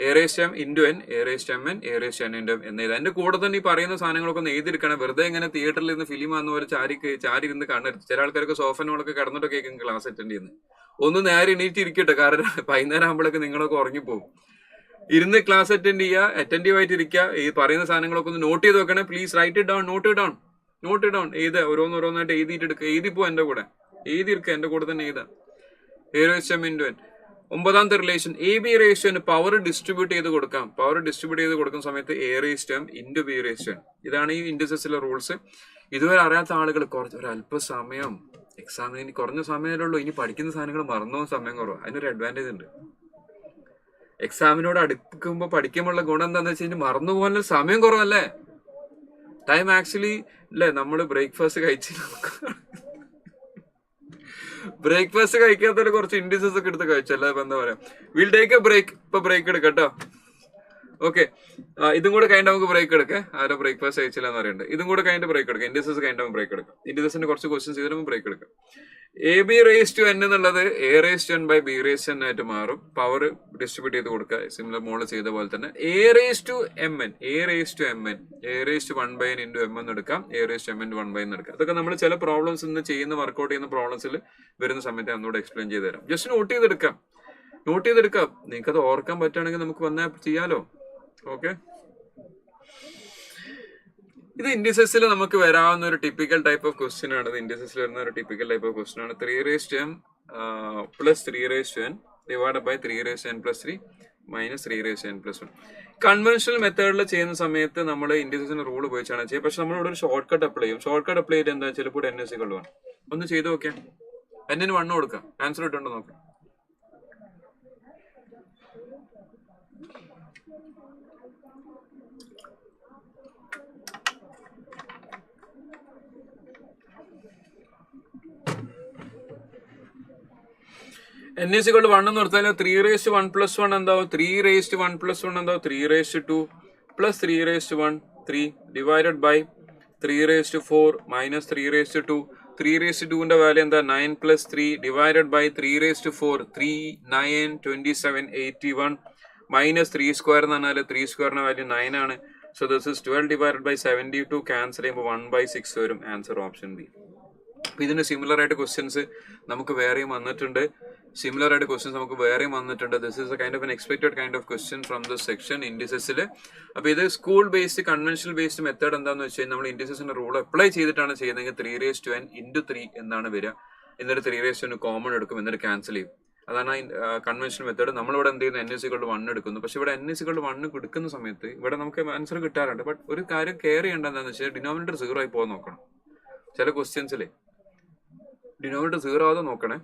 A/m into n, A/mn, A/n into m എന്ന് എഴുതാം. എന്റെ കൂടെ തന്നെ ഈ പറയുന്ന സാധനങ്ങളൊക്കെ ഒന്ന് എഴുതിയെടുക്കണം. വെറുതെ ഇങ്ങനെ തിയേറ്ററിൽ നിന്ന് ഫിലിം ആണെന്ന് പോലെ ചാരി ഇരുന്ന് കാണരുത്. ചില ആൾക്കാരൊക്കെ സോഫനോളൊക്കെ കിടന്നിട്ടൊക്കെ കേൾക്കും ക്ലാസ് അറ്റൻഡ് ചെയ്യുന്നത്. ഒന്ന് നേരെ എണീറ്റ് ഇരിക്കട്ടെ, കാരണം വൈകുന്നേരം ആകുമ്പോഴേക്ക് നിങ്ങളൊക്കെ ഉറങ്ങിപ്പോകും. ഇരുന്ന് ക്ലാസ് അറ്റൻഡ് ചെയ്യുക, അറ്റൻറ്റീവ് ആയിട്ട് ഇരിക്കുക. ഈ പറയുന്ന സാധനങ്ങളൊക്കെ ഒന്ന് നോട്ട് ചെയ്ത് വെക്കണേ please. Write it down, note it down. ഓരോന്നായിട്ട് എഴുതിയിട്ട് എടുക്കുക. എഴുതിപ്പോ എന്റെ കൂടെ എഴുതിയിരിക്കുക, എന്റെ കൂടെ തന്നെ എഴുതാം. A/m into n. 9ാമത്തെ റിലേഷൻ A/B/n പവർ ഡിസ്ട്രിബ്യൂട്ട് ചെയ്ത് കൊടുക്കാം. പവർ ഡിസ്ട്രിബ്യൂട്ട് ചെയ്ത് കൊടുക്കുന്ന സമയത്ത് A/m into B/n. ഇതാണ് ഈ ഇൻഡിസസിലെ റൂൾസ്. ഇതുവരെ അറിയാത്ത ആളുകൾ ഒരല്പസമയം, എക്സാമിന് ഇനി കുറഞ്ഞ സമയമേ ഉള്ളൂ, ഇനി പഠിക്കുന്ന സാധനങ്ങൾ മറന്നോ സമയം കുറവ്. അതിനൊരു അഡ്വാൻറ്റേജ് ഉണ്ട്. എക്സാമിനോട് അടുക്കുമ്പോൾ പഠിക്കുമ്പോഴുള്ള ഗുണം എന്താണെന്ന് വെച്ച് കഴിഞ്ഞാൽ മറന്നു പോകാനുള്ള സമയം കുറവല്ലേ. ടൈം ആക്ച്വലി അല്ലേ, നമ്മൾ ബ്രേക്ക്ഫാസ്റ്റ് കഴിക്കാത്തവര് കുറച്ച് ഇൻഡിസസ് ഒക്കെ എടുത്ത് കഴിച്ചല്ലേ, ഇപ്പൊ എന്താ പറയാ, വിൽ ടേക്ക് എ ബ്രേക്ക്. ഇപ്പൊ ബ്രേക്ക് എടുക്കാം കേട്ടോ. ഓക്കെ, ഇതും കൂടെ കഴിഞ്ഞിട്ട് നമുക്ക് ബ്രേക്ക് എടുക്കാം. ആരോ ബ്രേക്ക്ഫാസ്റ്റ് കഴിച്ചില്ല എന്ന് പറയുന്നുണ്ട്. ഇതും കൂടെ കഴിഞ്ഞിട്ട് ബ്രേക്ക് എടുക്കാം. ഇൻഡിസസ് കഴിഞ്ഞിട്ട് ബ്രേക്ക് എടുക്കാം. ഇൻഡിസസിന്റെ കുറച്ച് ക്വസ്റ്റ്യൻസ് ചെയ്തിട്ട് ബ്രേക്ക് എടുക്കാം. A/B/n എന്നുള്ളത് A/n by B/n ആയിട്ട് മാറും. പവർ ഡിസ്ട്രിബ്യൂട്ട് ചെയ്ത് കൊടുക്കുക, സിമിലർ മോള് ചെയ്ത പോലെ തന്നെ. A/mn, A/1/n into m എന്ന് എടുക്കാം, A/m into 1/n എടുക്കാം. അതൊക്കെ നമ്മൾ ചില പ്രോബ്ലംസ് ഇന്ന് ചെയ്യുന്ന വർക്ക്ഔട്ട് ചെയ്യുന്ന പ്രോബ്ലംസിൽ വരുന്ന സമയത്ത് ഒന്നുകൂടെ എക്സ്പ്ലെയിൻ ചെയ്ത് തരാം. ജസ്റ്റ് നോട്ട് ചെയ്തെടുക്കാം. നിങ്ങൾക്ക് അത് ഓർക്കാൻ പറ്റുകയാണെങ്കിൽ നമുക്ക് വന്നാൽ ചെയ്യാലോ. ഓക്കെ, ഇത് ഇൻഡിസസിൽ നമുക്ക് വരാവുന്ന ഒരു ടിപ്പിക്കൽ ടൈപ്പ് ഓഫ് ക്വസ്റ്റ്യൻ ആണ്. ഇൻഡിസസിൽ വരുന്ന ഒരു ടിപ്പിക്കൽ ടൈപ്പ് ഓഫ് ക്വസ്റ്റ്യൻ ആണ്. 3/m plus 3/n divided by 3/n plus 3 minus 3/n plus 1. Conventional മെത്തേഡിൽ ചെയ്യുന്ന സമയത്ത് നമ്മൾ ഇൻഡിസസിന്റെ റൂൾ ഉപയോഗിച്ചാണ് ചെയ്യുക. പക്ഷെ നമ്മളിവിടെ ഒരു ഷോർട്ട് കട്ട് അപ്ലൈ ചെയ്യും. ഷോർട്ട് കട്ട് അപ്ലൈ ചെയ്ത് എന്താ ചിലപ്പോൾ n ഒന്ന് ചെയ്ത് നോക്കിയാൽ n 1 കൊടുക്കാം, ആൻസർ ഇട്ടുണ്ടോ നോക്കാം. n is equal to 1 എന്ന് കൊടുത്താൽ 3/1 plus 1 എന്താവും, 3/1 plus 1 എന്താവും, 3/2 plus 3/1 3 divided by 3/4 minus 3/2. 3/2ന്റെ value എന്താ, 9 plus 3 divided by 3/4 3 9 27 81 minus 3 square എന്ന് പറഞ്ഞാൽ 3 square വാല്യൂ 9 ആണ്. So this is 12 divided by 72. Cancel ചെയ്യുമ്പോൾ 1/6 വരും. Answer option B. അപ്പൊ ഇതിന് സിമിലർ ആയിട്ട് ക്വസ്റ്റ്യൻസ് നമുക്ക് വേറെയും വന്നിട്ടുണ്ട്. This is a kind of an expected kind of question from this section ഇൻഡിസസിൽ. അപ്പൊ ഇത് school based conventional based method എന്താണെന്ന് വെച്ച് കഴിഞ്ഞാൽ നമ്മൾ ഇൻഡിസസിന്റെ റൂൾ അപ്ലൈ ചെയ്തിട്ടാണ് ചെയ്യുന്നതെങ്കിൽ 3/n into 3 എന്നാണ് വരിക. എന്നിട്ട് 3/n കോമൺ എടുക്കും, എന്നിട്ട് ക്യാൻസൽ ചെയ്യും. അതാണ് കൺവെൻഷണൽ മെത്തേഡ്. നമ്മളിവിടെ എന്ത് ചെയ്യുന്നു, n is equal to 1 എടുക്കുന്നു. പക്ഷെ ഇവിടെ n is equal to 1 എടുക്കുന്ന സമയത്ത് ഇവിടെ നമുക്ക് ആൻസർ കിട്ടാറുണ്ട്. ബട്ട് ഒരു കാര്യം കെയർ ചെയ്യേണ്ട എന്താണെന്ന് വെച്ചാൽ ഡിനോമിനേറ്റർ 0 ആയി പോകാൻ നോക്കണം. ചില ക്വസ്റ്റ്യൻസിലെ ഡിനോമിനേറ്റർ 0 ആവാതെ നോക്കണേ.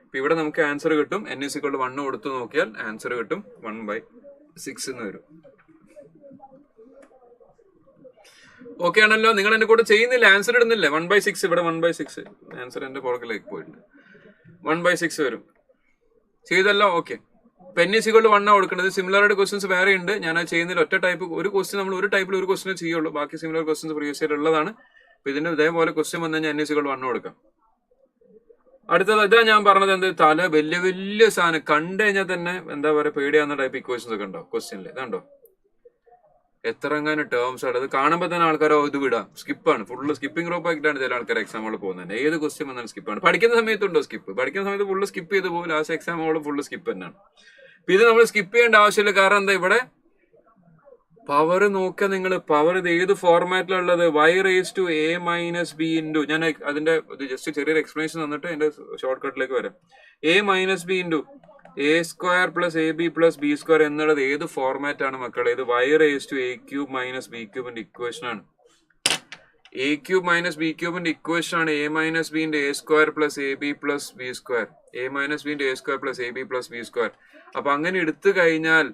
അപ്പൊ ഇവിടെ നമുക്ക് ആൻസർ കിട്ടും, n is equal to 1 കൊടുത്ത് നോക്കിയാൽ ആൻസർ കിട്ടും 1/6 എന്ന് വരും. ഓക്കെ ആണല്ലോ, നിങ്ങൾ എന്റെ കൂടെ ചെയ്യുന്നില്ല, ആൻസർ ഇടുന്നില്ലേ. 1/6 ഇവിടെ 1/6 ആൻസർ എന്റെ പുറകിലേക്ക് പോയിട്ടുണ്ട്. 1/6 വരും. ചെയ്തല്ലോ. Okay, n is equal to 1 കൊടുക്കുന്നത്. സിമിലർ ആയിട്ട് ക്വസ്റ്റ്യൻസ് വേറെ ഉണ്ട്. ഞാൻ അത് ചെയ്യുന്നതിൽ ഒറ്റ ടൈപ്പ് ഒരു ക്വസ്റ്റ്യൻ നമ്മൾ ഒരു ടൈപ്പിൽ ഒരു ക്വസ്റ്റ്യൻ ചെയ്യുള്ളൂ. ബാക്കി സിമിലർ ക്വസ്റ്റ്യൻസ് പ്രീവിയസ് ഇയർ ഉള്ളതാണ്. അപ്പൊ ഇതിന്റെ ഇതേപോലെ ക്വസ്റ്റ്യൻ വന്നു കഴിഞ്ഞാൽ n is equal to 1 കൊടുക്കാം. അടുത്തത് ഇതാ ഞാൻ പറഞ്ഞത്, എന്ത് തല വലിയ വലിയ സാധനം കണ്ടു കഴിഞ്ഞാൽ തന്നെ എന്താ പറയുക പേടിയാവുന്ന ടൈപ്പ് ഇക്വേഷൻസ് ഒക്കെ ഉണ്ടോ ക്വസ്റ്റ്യനിൽ? ഇതാണ്ടോ എത്ര എങ്ങനെ ടേംസ് ആണ് അത് കാണുമ്പോൾ തന്നെ ആൾക്കാരോ ഇത് വിടാം, സ്കിപ്പാണ്, ഫുള്ള് സ്കിപ്പിംഗ് റോപ്പ് ആക്കിയിട്ടാണ് ചില ആൾക്കാർ എക്സാം ഹോളിൽ പോകുന്നത്. ഏത് ക്വസ്റ്റ്യൻ വന്നാലും സ്കിപ്പാണ്. പഠിക്കുന്ന സമയത്തുണ്ടോ സ്കിപ്പ്? പഠിക്കുന്ന സമയത്ത് ഫുള്ള് സ്കിപ്പ് ചെയ്ത് പോകും, ലാസ്റ്റ് എക്സാം ഹോളിൽ ഫുള്ള് സ്കിപ്പ് തന്നെയാണ്. ഇത് നമ്മൾ സ്കിപ്പ് ചെയ്യേണ്ട ആവശ്യമില്ല. കാരണം എന്താ ഇവിടെ പവർ നോക്കുക നിങ്ങൾ. പവർ ഇത് ഏത് ഫോർമാറ്റിലുള്ളത്? y raise to a minus B into, ഞാൻ അതിന്റെ ജസ്റ്റ് ചെറിയൊരു എക്സ്പ്ലനേഷൻ തന്നിട്ട് അതിന്റെ ഷോർട്ട് കട്ടിലേക്ക് വരാം. a minus B into A square plus A B plus B square എന്നുള്ളത് ഏത് ഫോർമാറ്റ് ആണ് മക്കളെ? ഇത് y raise to A cube minus B ക്യൂബിന്റെ ഇക്വേഷൻ ആണ്. എ ക്യൂബ് മൈനസ് ബി ക്യൂബിന്റെ ഇക്വേഷൻ ആണ് A minus B into A square plus A B plus B square, A minus B into A square plus A B plus B square. അപ്പൊ അങ്ങനെ എടുത്തു കഴിഞ്ഞാൽ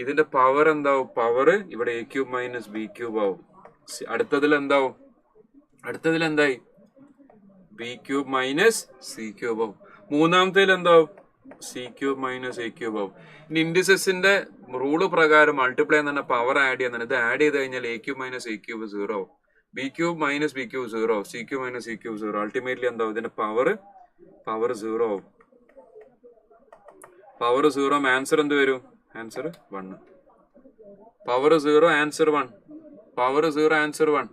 ഇതിന്റെ പവർ എന്താവും? പവർ ഇവിടെ A cube minus B cube ആവും. അടുത്തതിൽ എന്താവും? അടുത്തതിൽ എന്തായി? B cube minus C cube ആവും. മൂന്നാമത്തേൽ എന്താവും? C cube minus A cube ആവും. ഇനി ഇൻഡിസസിന്റെ റൂള് പ്രകാരം മൾട്ടിപ്ലൈ എന്ന് പറഞ്ഞാൽ പവർ ആഡ് ചെയ്യുന്നതാണ്. ഇത് ആഡ് ചെയ്ത് കഴിഞ്ഞാൽ A cube minus A cube 0 ആവും, B cube minus B cube 0 ആവും, C cube minus C cube 0. Ultimately എന്താവും? ഇതിന്റെ പവർ 0 ആവും. പവർ 0, ആൻസർ എന്ത് വരും? Answer 1. Power 0, answer 1. Power 0, answer 1.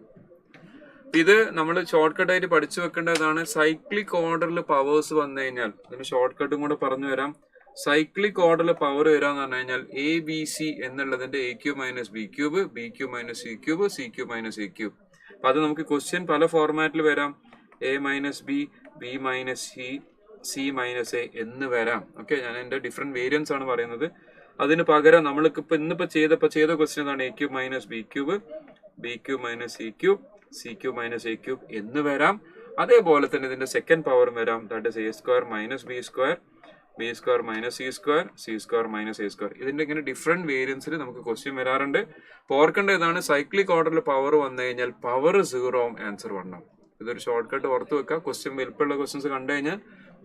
ഇത് നമ്മൾ ഷോർട്ട് കട്ട് ആയിട്ട് പഠിച്ചു വെക്കേണ്ടതാണ്. സൈക്ലിക് ഓർഡറിൽ പവേഴ്സ് വന്നു കഴിഞ്ഞാൽ, ഇതിന് ഷോർട്ട് കട്ടും കൂടെ പറഞ്ഞു വരാം. സൈക്ലിക് ഓർഡറിൽ പവർ വരാന്ന് പറഞ്ഞു കഴിഞ്ഞാൽ എ ബി സി എന്നുള്ളതിന്റെ A cube minus B cube, B cube minus C cube, C cube minus A cube. അപ്പൊ അത് നമുക്ക് ക്വസ്റ്റ്യൻ പല ഫോർമാറ്റിൽ വരാം. A minus B, B minus C, C minus A എന്ന് വരാം. ഓക്കെ, ഞാൻ എന്റെ ഡിഫറെന്റ് വേരിയൻസ് ആണ് പറയുന്നത്. അതിന് പകരം നമ്മൾക്ക് ഇപ്പൊ ഇന്നിപ്പോ ചെയ്ത ക്വസ്റ്റ്യൻ എന്താണ്? A cube minus B cube, B cube minus C cube, C cube minus A cube എന്ന് വരാം. അതേപോലെ തന്നെ ഇതിന്റെ സെക്കൻഡ് പവർ വരാം. That is A square minus B square, B square minus C square, C square minus A square. ഇതിന്റെ ഇങ്ങനെ ഡിഫറെന്റ് വേരിയൻസിൽ നമുക്ക് ക്വസ്റ്റ്യൻ വരാറുണ്ട്. ഓർക്കേണ്ട ഇതാണ്, സൈക്ലിക് ഓർഡറിൽ പവർ വന്നു കഴിഞ്ഞാൽ പവർ 0 ആവും, ആൻസർ 1 ആവും. ഇതൊരു ഷോർട്ട് കട്ട് ഓർത്ത് വെക്കുക. ക്വസ്റ്റ്യൻ വലിപ്പമുള്ള ക്വസ്റ്റ്യൻസ് കണ്ടു കഴിഞ്ഞാൽ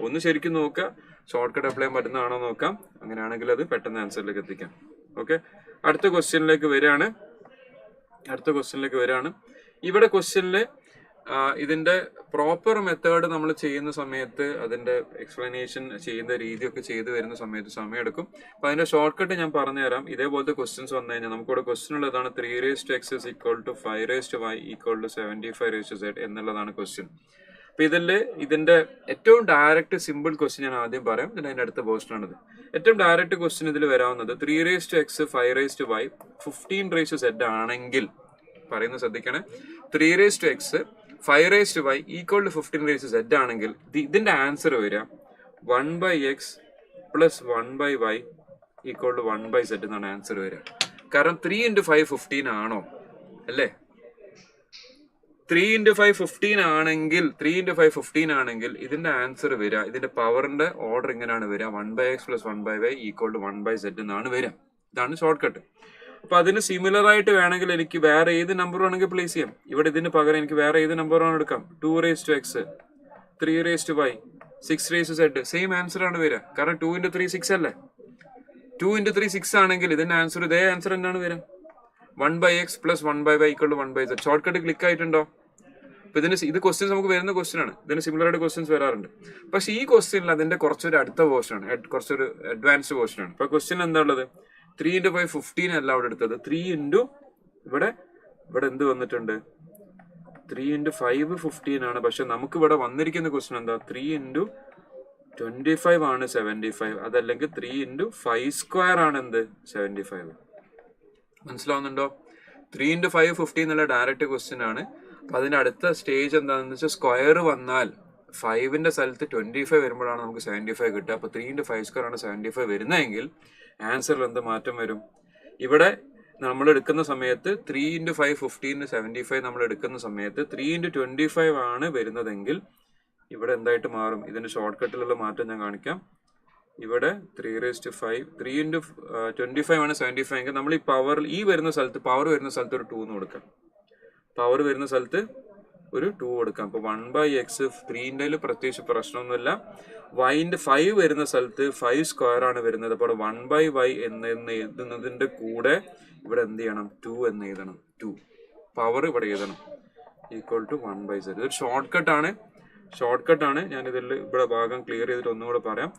ഒന്ന് ശരിക്കും നോക്കുക, ഷോർട്ട് കട്ട് അപ്ലൈ ചെയ്യാൻ പറ്റുന്നതാണോ നോക്കാം. അങ്ങനെയാണെങ്കിൽ അത് പെട്ടെന്ന് ആൻസറിലേക്ക് എത്തിക്കാം. ഓക്കെ, അടുത്ത ക്വസ്റ്റ്യനിലേക്ക് വരികയാണ്. ഇവിടെ ക്വസ്റ്റ്യനില് ഇതിന്റെ പ്രോപ്പർ മെത്തേഡ് നമ്മൾ ചെയ്യുന്ന സമയത്ത്, അതിന്റെ എക്സ്പ്ലനേഷൻ ചെയ്യുന്ന രീതിയൊക്കെ ചെയ്തു വരുന്ന സമയത്ത് സമയമെടുക്കും. അപ്പൊ അതിന്റെ ഷോർട്ട് കട്ട് ഞാൻ പറഞ്ഞുതരാം. ഇതേപോലത്തെ ക്വസ്റ്റ്യൻസ് വന്നു കഴിഞ്ഞാൽ നമുക്കിവിടെ ക്വസ്റ്റ്യൻ ഉള്ളതാണ് 3 raised to x is equal to 5 raised to y equal to 75 raised to z എന്നുള്ളതാണ് ക്വസ്റ്റ്യൻ. അപ്പൊ ഇതിന്റെ ഏറ്റവും ഡയറക്റ്റ് സിമ്പിൾ ക്വസ്റ്റ്യൻ ഞാൻ ആദ്യം പറയാം, പിന്നെ അതിന്റെ അടുത്ത പോർഷൻ ആണിത്. ഏറ്റവും ഡയറക്റ്റ് ക്വസ്റ്റ്യൻ ഇതിൽ വരാവുന്നത് 3 raised to x 5 raised to y 15 raised to z ആണെങ്കിൽ, പറയുന്നത് ശ്രദ്ധിക്കണേ, 3 raised to x 5 raised to y equal to 15 raised to z ആണെങ്കിൽ ഇതിന്റെ ആൻസർ വരിക 1 by x plus 1 by y equal to 1 by z എന്നാണ് ആൻസർ വരിക. കാരണം 3 into 5 15 ആണോ? അല്ലേ? 3 into 5 15 ആണെങ്കിൽ ഇതിന്റെ ആൻസർ വരിക, ഇതിന്റെ പവറിന്റെ ഓർഡർ ഇങ്ങനെയാണ് വരിക, 1 by x plus 1 by y equal to 1 by z എന്നാണ് വരിക. ഇതാണ് ഷോർട്ട് കട്ട്. അപ്പൊ അതിന് സിമിലർ ആയിട്ട് വേണമെങ്കിൽ എനിക്ക് വേറെ ഏത് നമ്പർ വേണമെങ്കിൽ പ്ലേസ് ചെയ്യാം. ഇവിടെ ഇതിന് പകരം എനിക്ക് വേറെ ഏത് നമ്പർ വേണം എടുക്കാം. 2 raised to x, 3 raised to y, 6 raised to z. Same answer ആണ് വരിക. കാരണം 2 into 3 6 അല്ലേ? 2 into 3 6 ആണെങ്കിൽ ഇതിന്റെ ആൻസർ ഇതേ ആൻസർ തന്നെയാണ് വരിക, 1 by x plus 1 by y equal to 1 by z. Short cut click ആയിട്ടുണ്ടോ? അപ്പൊ ഇത് ക്വസ്റ്റ്യൻസ് നമുക്ക് വരുന്ന ക്വസ്റ്റ്യൻ ആണ്. ഇതിന് സിമിലർ ആയിട്ട് ക്വസ്റ്റ്യൻസ് വരാറുണ്ട്. പക്ഷെ ഈ ക്വസ്റ്റ്യനിൽ അതിന്റെ കുറച്ചൊരു അടുത്ത പോർഷൻ ആണ്, കുറച്ചൊരു അഡ്വാൻസ്ഡ് പോർഷൻ ആണ്. അപ്പൊ ക്വസ്റ്റ്യൻ എന്താ ഉള്ളത്? 3 into 5 15 അല്ല അവിടെ എടുത്തത്, 3 into ഇവിടെ എന്ത് വന്നിട്ടുണ്ട്? 3 into 5 15 ആണ്. പക്ഷെ നമുക്ക് ഇവിടെ വന്നിരിക്കുന്ന ക്വസ്റ്റ്യൻ എന്താ? 3 into 25 ആണ് 75. അതല്ലെങ്കിൽ 3 into 5 square ആണ് എന്ത്? 75. മനസ്സിലാവുന്നുണ്ടോ? 3 into 5 15 എന്നുള്ള ഡയറക്റ്റ് ക്വസ്റ്റ്യൻ ആണ്. അപ്പൊ അതിന്റെ അടുത്ത സ്റ്റേജ് എന്താണെന്ന് വെച്ചാൽ സ്ക്വയർ വന്നാൽ 5ന്റെ സ്ഥലത്ത് 25 വരുമ്പോഴാണ് നമുക്ക് 75 കിട്ടുക. അപ്പൊ 3 into 5 square ആണ് 75 വരുന്നതെങ്കിൽ ആൻസറിൽ എന്ത് മാറ്റം വരും? ഇവിടെ നമ്മൾ എടുക്കുന്ന സമയത്ത് 3 into 5 15 75 നമ്മൾ എടുക്കുന്ന സമയത്ത് 3 into 25 ആണ് വരുന്നതെങ്കിൽ ഇവിടെ എന്തായിട്ട് മാറും? ഇതിന്റെ ഷോർട്ട് കട്ടിലുള്ള മാറ്റം ഞാൻ കാണിക്കാം. ഇവിടെ 3 raised to 5 3 into 25 ആണ് 75 എങ്കിൽ നമ്മൾ ഈ പവർ വരുന്ന സ്ഥലത്ത് ഒരു 2 എന്ന് കൊടുക്കാം. പവർ വരുന്ന സ്ഥലത്ത് ഒരു 2 കൊടുക്കാം. അപ്പൊ 1 by x 3ന്റെ പ്രത്യേകിച്ച് പ്രശ്നമൊന്നുമില്ല. yന്റെ 5 വരുന്ന സ്ഥലത്ത് 5 സ്ക്വയർ ആണ് വരുന്നത്. അപ്പോൾ 1 by y എന്ന് എഴുതുന്നതിന്റെ കൂടെ ഇവിടെ എന്ത് ചെയ്യണം? 2 എന്ന് എഴുതണം. 2 പവർ ഇവിടെ എഴുതണം, ഈക്വൽ ടു 1 by z. ഇതൊരു ഷോർട്ട് കട്ട് ആണ്. ഷോർട്ട് കട്ടാണ്. ഞാനിതിൽ ഇവിടെ ഭാഗം ക്ലിയർ ചെയ്തിട്ട് ഒന്നുകൂടെ പറയാം.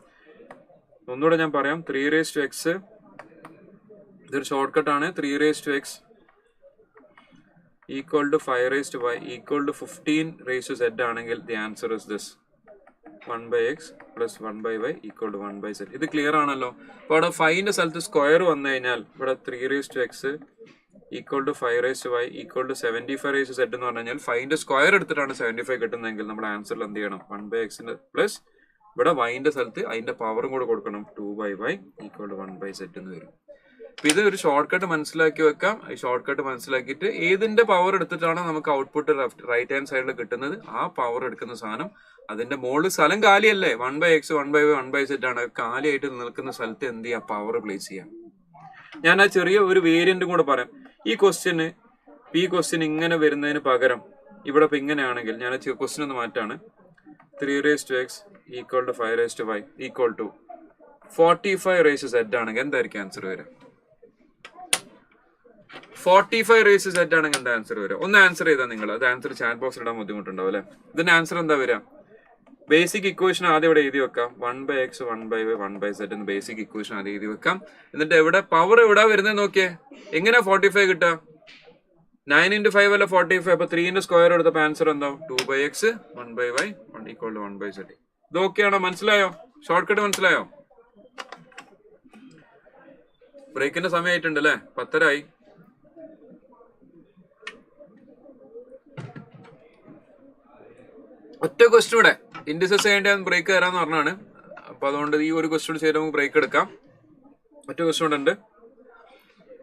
ഞാൻ പറയാം. 3x ഇതൊരു short കട്ടാണ്. 3x equal to 5y equal to 15z ആണെങ്കിൽ the answer is this 1/x plus 1/y equal to 1/z. ഇത് ക്ലിയർ ആണല്ലോ. അപ്പോൾ അവിടെ 5ന്റെ സ്ഥലത്ത് സ്ക്വയർ വന്നു കഴിഞ്ഞാൽ ഇവിടെ 3x equal to 5y equal to 75z എന്ന് പറഞ്ഞു കഴിഞ്ഞാൽ 5ന്റെ സ്ക്വയർ എടുത്തിട്ടാണ് 75 കിട്ടുന്നതെങ്കിൽ നമ്മുടെ ആൻസറിൽ എന്ത് ചെയ്യണം? 1/x പ്ലസ് ഇവിടെ yന്റെ സ്ഥലത്ത് അതിന്റെ പവറും കൂടെ കൊടുക്കണം. 2/y equal to 1/z എന്ന് വരും. അപ്പൊ ഇത് ഒരു ഷോർട്ട് കട്ട് മനസ്സിലാക്കി വെക്കാം. ഈ ഷോർട്ട് കട്ട് മനസ്സിലാക്കിയിട്ട് ഏതിന്റെ പവർ എടുത്തിട്ടാണ് നമുക്ക് ഔട്ട്പുട്ട് റൈറ്റ് ഹാൻഡ് സൈഡിൽ കിട്ടുന്നത്, ആ പവർ എടുക്കുന്ന സാധനം അതിന്റെ മുകളിൽ സ്ഥലം കാലിയല്ലേ, 1/x 1/y 1/z ആണ്. കാലിയായിട്ട് നിൽക്കുന്ന സ്ഥലത്ത് എന്ത് ചെയ്യാം? പവർ പ്ലേസ് ചെയ്യാം. ഞാൻ ആ ചെറിയ ഒരു വേരിയന്റും കൂടെ പറയാം. ഈ ക്വസ്റ്റ്യൻ ഇങ്ങനെ വരുന്നതിന് പകരം ഇവിടെ ഇപ്പൊ ഇങ്ങനെയാണെങ്കിൽ ഞാൻ ക്വസ്റ്റ്യൻ ഒന്ന് മാറ്റാണ്. 3x equal to 5y equal to 45z ആണെങ്കിൽ എന്തായിരിക്കും ആൻസർ വരിക? 45z ആണെങ്കിൽ എന്താ ആൻസർ വരിക? ഒന്ന് ആൻസർ ചെയ്താൽ നിങ്ങൾ അത് ആൻസർ ചാറ്റ് ബോക്സിൽ ഇടാൻ ബുദ്ധിമുട്ടുണ്ടാവും അല്ലെ? ഇതിന്റെ ആൻസർ എന്താ വരിക? ബേസിക് ഇക്വേഷൻ ആദ്യം ഇവിടെ എഴുതി വെക്കാം. 1/x 1/y 1/z എന്ന് ബേസിക് ഇക്വേഷൻ ആദ്യം എഴുതി വെക്കാം. എന്നിട്ട് എവിടെ പവർ എവിടെ വരുന്നത് നോക്കിയേ. എങ്ങനെയാ 45 കിട്ടുക? 9 into 5 അല്ല 45. അപ്പൊ 3ന്റെ സ്ക്വയർ എടുത്തപ്പോ ആൻസർ എന്താവും? 2/x 1/y equal to 1/z. ഇത് ഓക്കെയാണോ? മനസ്സിലായോ? ഷോർട്ട് കട്ട് മനസ്സിലായോ? ബ്രേക്കിന്റെ സമയമായിട്ടുണ്ട് അല്ലെ? 10:30 ഒറ്റ ക്വസ്റ്റ്യൻ ഇവിടെ ഇൻഡിസസ് ചെയ്യേണ്ട ബ്രേക്ക് തരാന്ന് പറഞ്ഞാണ്. അപ്പൊ അതുകൊണ്ട് ഈ ഒരു ക്വസ്റ്റ്യൻ ചെയ്ത് നമുക്ക് ബ്രേക്ക് എടുക്കാം. ഒറ്റ ക്വസ്റ്റ്യൻ ഉണ്ട്.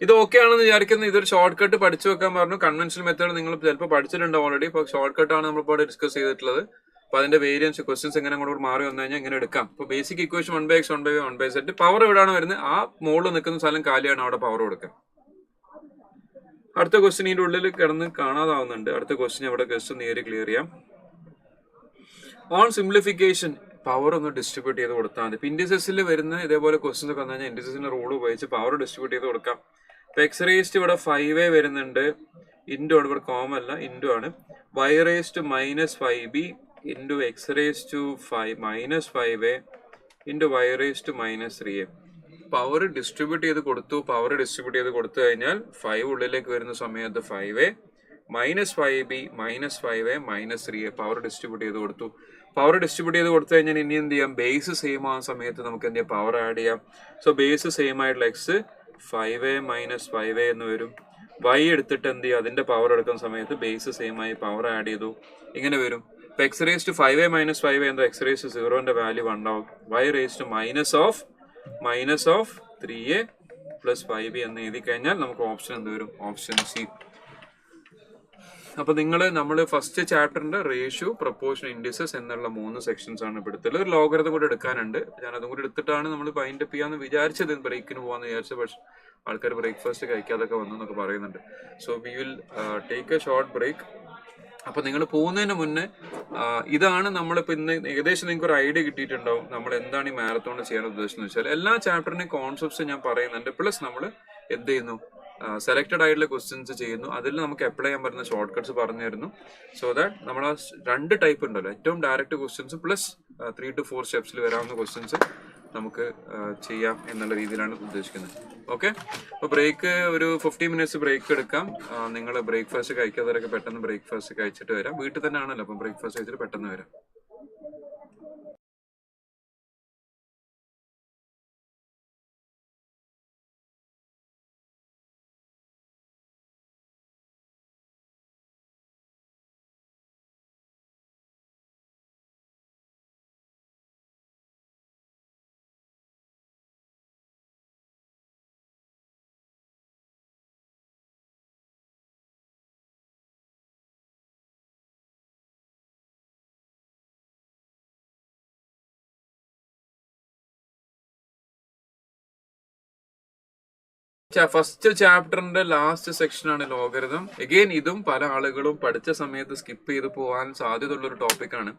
ഇത് ഓക്കെ ആണെന്ന് വിചാരിക്കുന്നത്. ഇതൊരു ഷോർട്ട് കട്ട് പഠിച്ചു വെക്കാൻ പറഞ്ഞു. കൺവെൻഷണൽ മെത്തേഡ് നിങ്ങൾ ചിലപ്പോൾ പഠിച്ചിട്ടുണ്ട് ഓൾറെഡി. ഇപ്പൊ ഷോർട്ട് കട്ടാണ് നമ്മളിപ്പോൾ ഡിസ്കസ് ചെയ്തിട്ടുള്ളത്. അപ്പൊ അതിന്റെ വേരിയൻസ് ക്വസ്റ്റ്യൻസ് എങ്ങനെ കൂടെ മാറി വന്നു കഴിഞ്ഞാൽ ഇങ്ങനെ എടുക്കാം. ഇപ്പൊ basic equation 1/x 1/y 1/z. Power എവിടെയാണ് വരുന്നത്? ആ മുകളിൽ നിൽക്കുന്ന സ്ഥലം കാലിയാണ്, അവിടെ പവർ കൊടുക്കുക. അടുത്ത ക്വസ്റ്റ്യൻ ഇതിന്റെ ഉള്ളിൽ കിടന്ന് കാണാതാവുന്നുണ്ട്. അടുത്ത ക്വസ്റ്റ്യൻ അവിടെ ക്വസ്റ്റ്യൻ നേരെ ക്ലിയർ ചെയ്യാം. ഓൺ സിംപ്ലിഫിക്കേഷൻ പവർ ഒന്ന് ഡിസ്ട്രിബ്യൂട്ട് ചെയ്ത് കൊടുത്താൽ മതി. ഇൻഡിസസിൽ വരുന്ന ഇതേപോലെ ക്വസ്റ്റ്യൻസ് ഒക്കെ വന്നു കഴിഞ്ഞാൽ ഇൻഡിസസിന്റെ റൂൾ ഉപയോഗിച്ച് പവർ ഡിസ്ട്രിബ്യൂട്ട് ചെയ്ത് കൊടുക്കാം. ഇപ്പൊ x raised ഇവിടെ 5a വരുന്നുണ്ട്. ഇൻറ്റു ആണ്, ഇവിടെ കോമൺ അല്ല, ഇൻറ്റു ആണ്. y raised -5b into x raised 5a into y raised -3a. Power distribute ചെയ്ത് കൊടുത്തു. പവർ ഡിസ്ട്രിബ്യൂട്ട് ചെയ്ത് കൊടുത്തു കഴിഞ്ഞാൽ 5 ഉള്ളിലേക്ക് വരുന്ന സമയത്ത് 5a -5b -5a -3a power distribute ചെയ്ത് കൊടുത്തു. പവർ ഡിസ്ട്രിബ്യൂട്ട് ചെയ്ത് കൊടുത്തു കഴിഞ്ഞാൽ ഇനി എന്ത് ചെയ്യാം? ബേസ് സെയിം ആ സമയത്ത് നമുക്ക് എന്ത് ചെയ്യാം? പവർ ആഡ് ചെയ്യാം. സോ ബേസ് സെയിം ആയിട്ടുള്ള x 5a -5a എന്ന് വരും. y എടുത്തിട്ട് എന്ത് ചെയ്യും? അതിന്റെ പവർ എടുക്കുന്ന സമയത്ത് ബേസ് സെയിം ആയി പവർ ആഡ് ചെയ്തു. ഇങ്ങനെ വരും. ഇപ്പൊ x raised 5a -5a എന്താ? x raised 0ന്റെ വാല്യൂ 1 ആവും. y raised -3a plus 5b എന്ന് എഴുതി കഴിഞ്ഞാൽ നമുക്ക് ഓപ്ഷൻ എന്ത് വരും? Option C. അപ്പൊ നമ്മൾ ഫസ്റ്റ് ചാപ്റ്ററിന്റെ റേഷ്യോ, പ്രൊപ്പോർഷൻ, ഇൻഡിസസ് എന്നുള്ള 3 സെക്ഷൻസ് ആണ് ഇപ്പൊ എടുത്തത്. ഒരു ലോഗരിതം കൂടെ എടുക്കാനുണ്ട്. ഞാൻ അതും കൂടി എടുത്തിട്ടാണ് നമ്മൾ വൈൻഡ് അപ്പ് ചെയ്യാന്ന് വിചാരിച്ചത്, ബ്രേക്കിന് പോകാന്ന് വിചാരിച്ചത്. പക്ഷെ ആൾക്കാർ ബ്രേക്ക്ഫാസ്റ്റ് കഴിക്കാതൊക്കെ വന്നു എന്നൊക്കെ പറയുന്നുണ്ട്. So we will take a short break. അപ്പൊ നിങ്ങൾ പോകുന്നതിന് മുന്നേ ഇതാണ് നമ്മളിപ്പോ ഇന്ന് ഏകദേശം നിങ്ങൾക്ക് ഒരു ഐഡിയ കിട്ടിയിട്ടുണ്ടാവും നമ്മൾ എന്താണ് ഈ മാരത്തോൺ ചെയ്യാൻ ഉദ്ദേശിച്ചെന്ന് വെച്ചാൽ. എല്ലാ ചാപ്റ്ററിന്റെയും കോൺസെപ്റ്റ്സ് ഞാൻ പറയുന്നുണ്ട്. പ്ലസ് നമ്മൾ എന്ത് ചെയ്യുന്നു? സെലക്റ്റഡ് ആയിട്ടുള്ള ക്വസ്റ്റ്യൻസ് ചെയ്യുന്നു. അതിൽ നമുക്ക് അപ്ലൈ ചെയ്യാൻ പറ്റുന്ന ഷോർട്ട് കട്ട്സ് പറഞ്ഞു തരുന്നു. സോ ദാറ്റ് നമ്മൾ ആ 2 ടൈപ്പ് ഉണ്ടല്ലോ, ഏറ്റവും ഡയറക്റ്റ് ക്വസ്റ്റ്യൻസ് പ്ലസ് 3 to 4 സ്റ്റെപ്സിൽ വരാവുന്ന ക്വസ്റ്റ്യൻസ് നമുക്ക് ചെയ്യാം എന്നുള്ള രീതിയിലാണ് ഉദ്ദേശിക്കുന്നത്. ഓക്കെ, അപ്പോൾ ബ്രേക്ക് ഒരു 15 മിനിറ്റ്സ് ബ്രേക്ക് എടുക്കാം. നിങ്ങൾ ബ്രേക്ക്ഫാസ്റ്റ് കഴിക്കാത്തവരൊക്കെ പെട്ടെന്ന് ബ്രേക്ക്ഫാസ്റ്റ് കഴിച്ചിട്ട് വരാം. വീട്ടിൽ തന്നെ ആണല്ലോ, അപ്പം ബ്രേക്ക്ഫാസ്റ്റ് കഴിച്ചിട്ട് പെട്ടെന്ന് വരാം. ഫസ്റ്റ് ചാപ്റ്ററിന്റെ ലാസ്റ്റ് സെക്ഷൻ ആണ് ലോഗരിതം. എഗെയിൻ ഇതും പല ആളുകളും പഠിച്ച സമയത്ത് സ്കിപ്പ് ചെയ്ത് പോകാൻ സാധ്യതയുള്ള ഒരു ടോപ്പിക്കാണ്.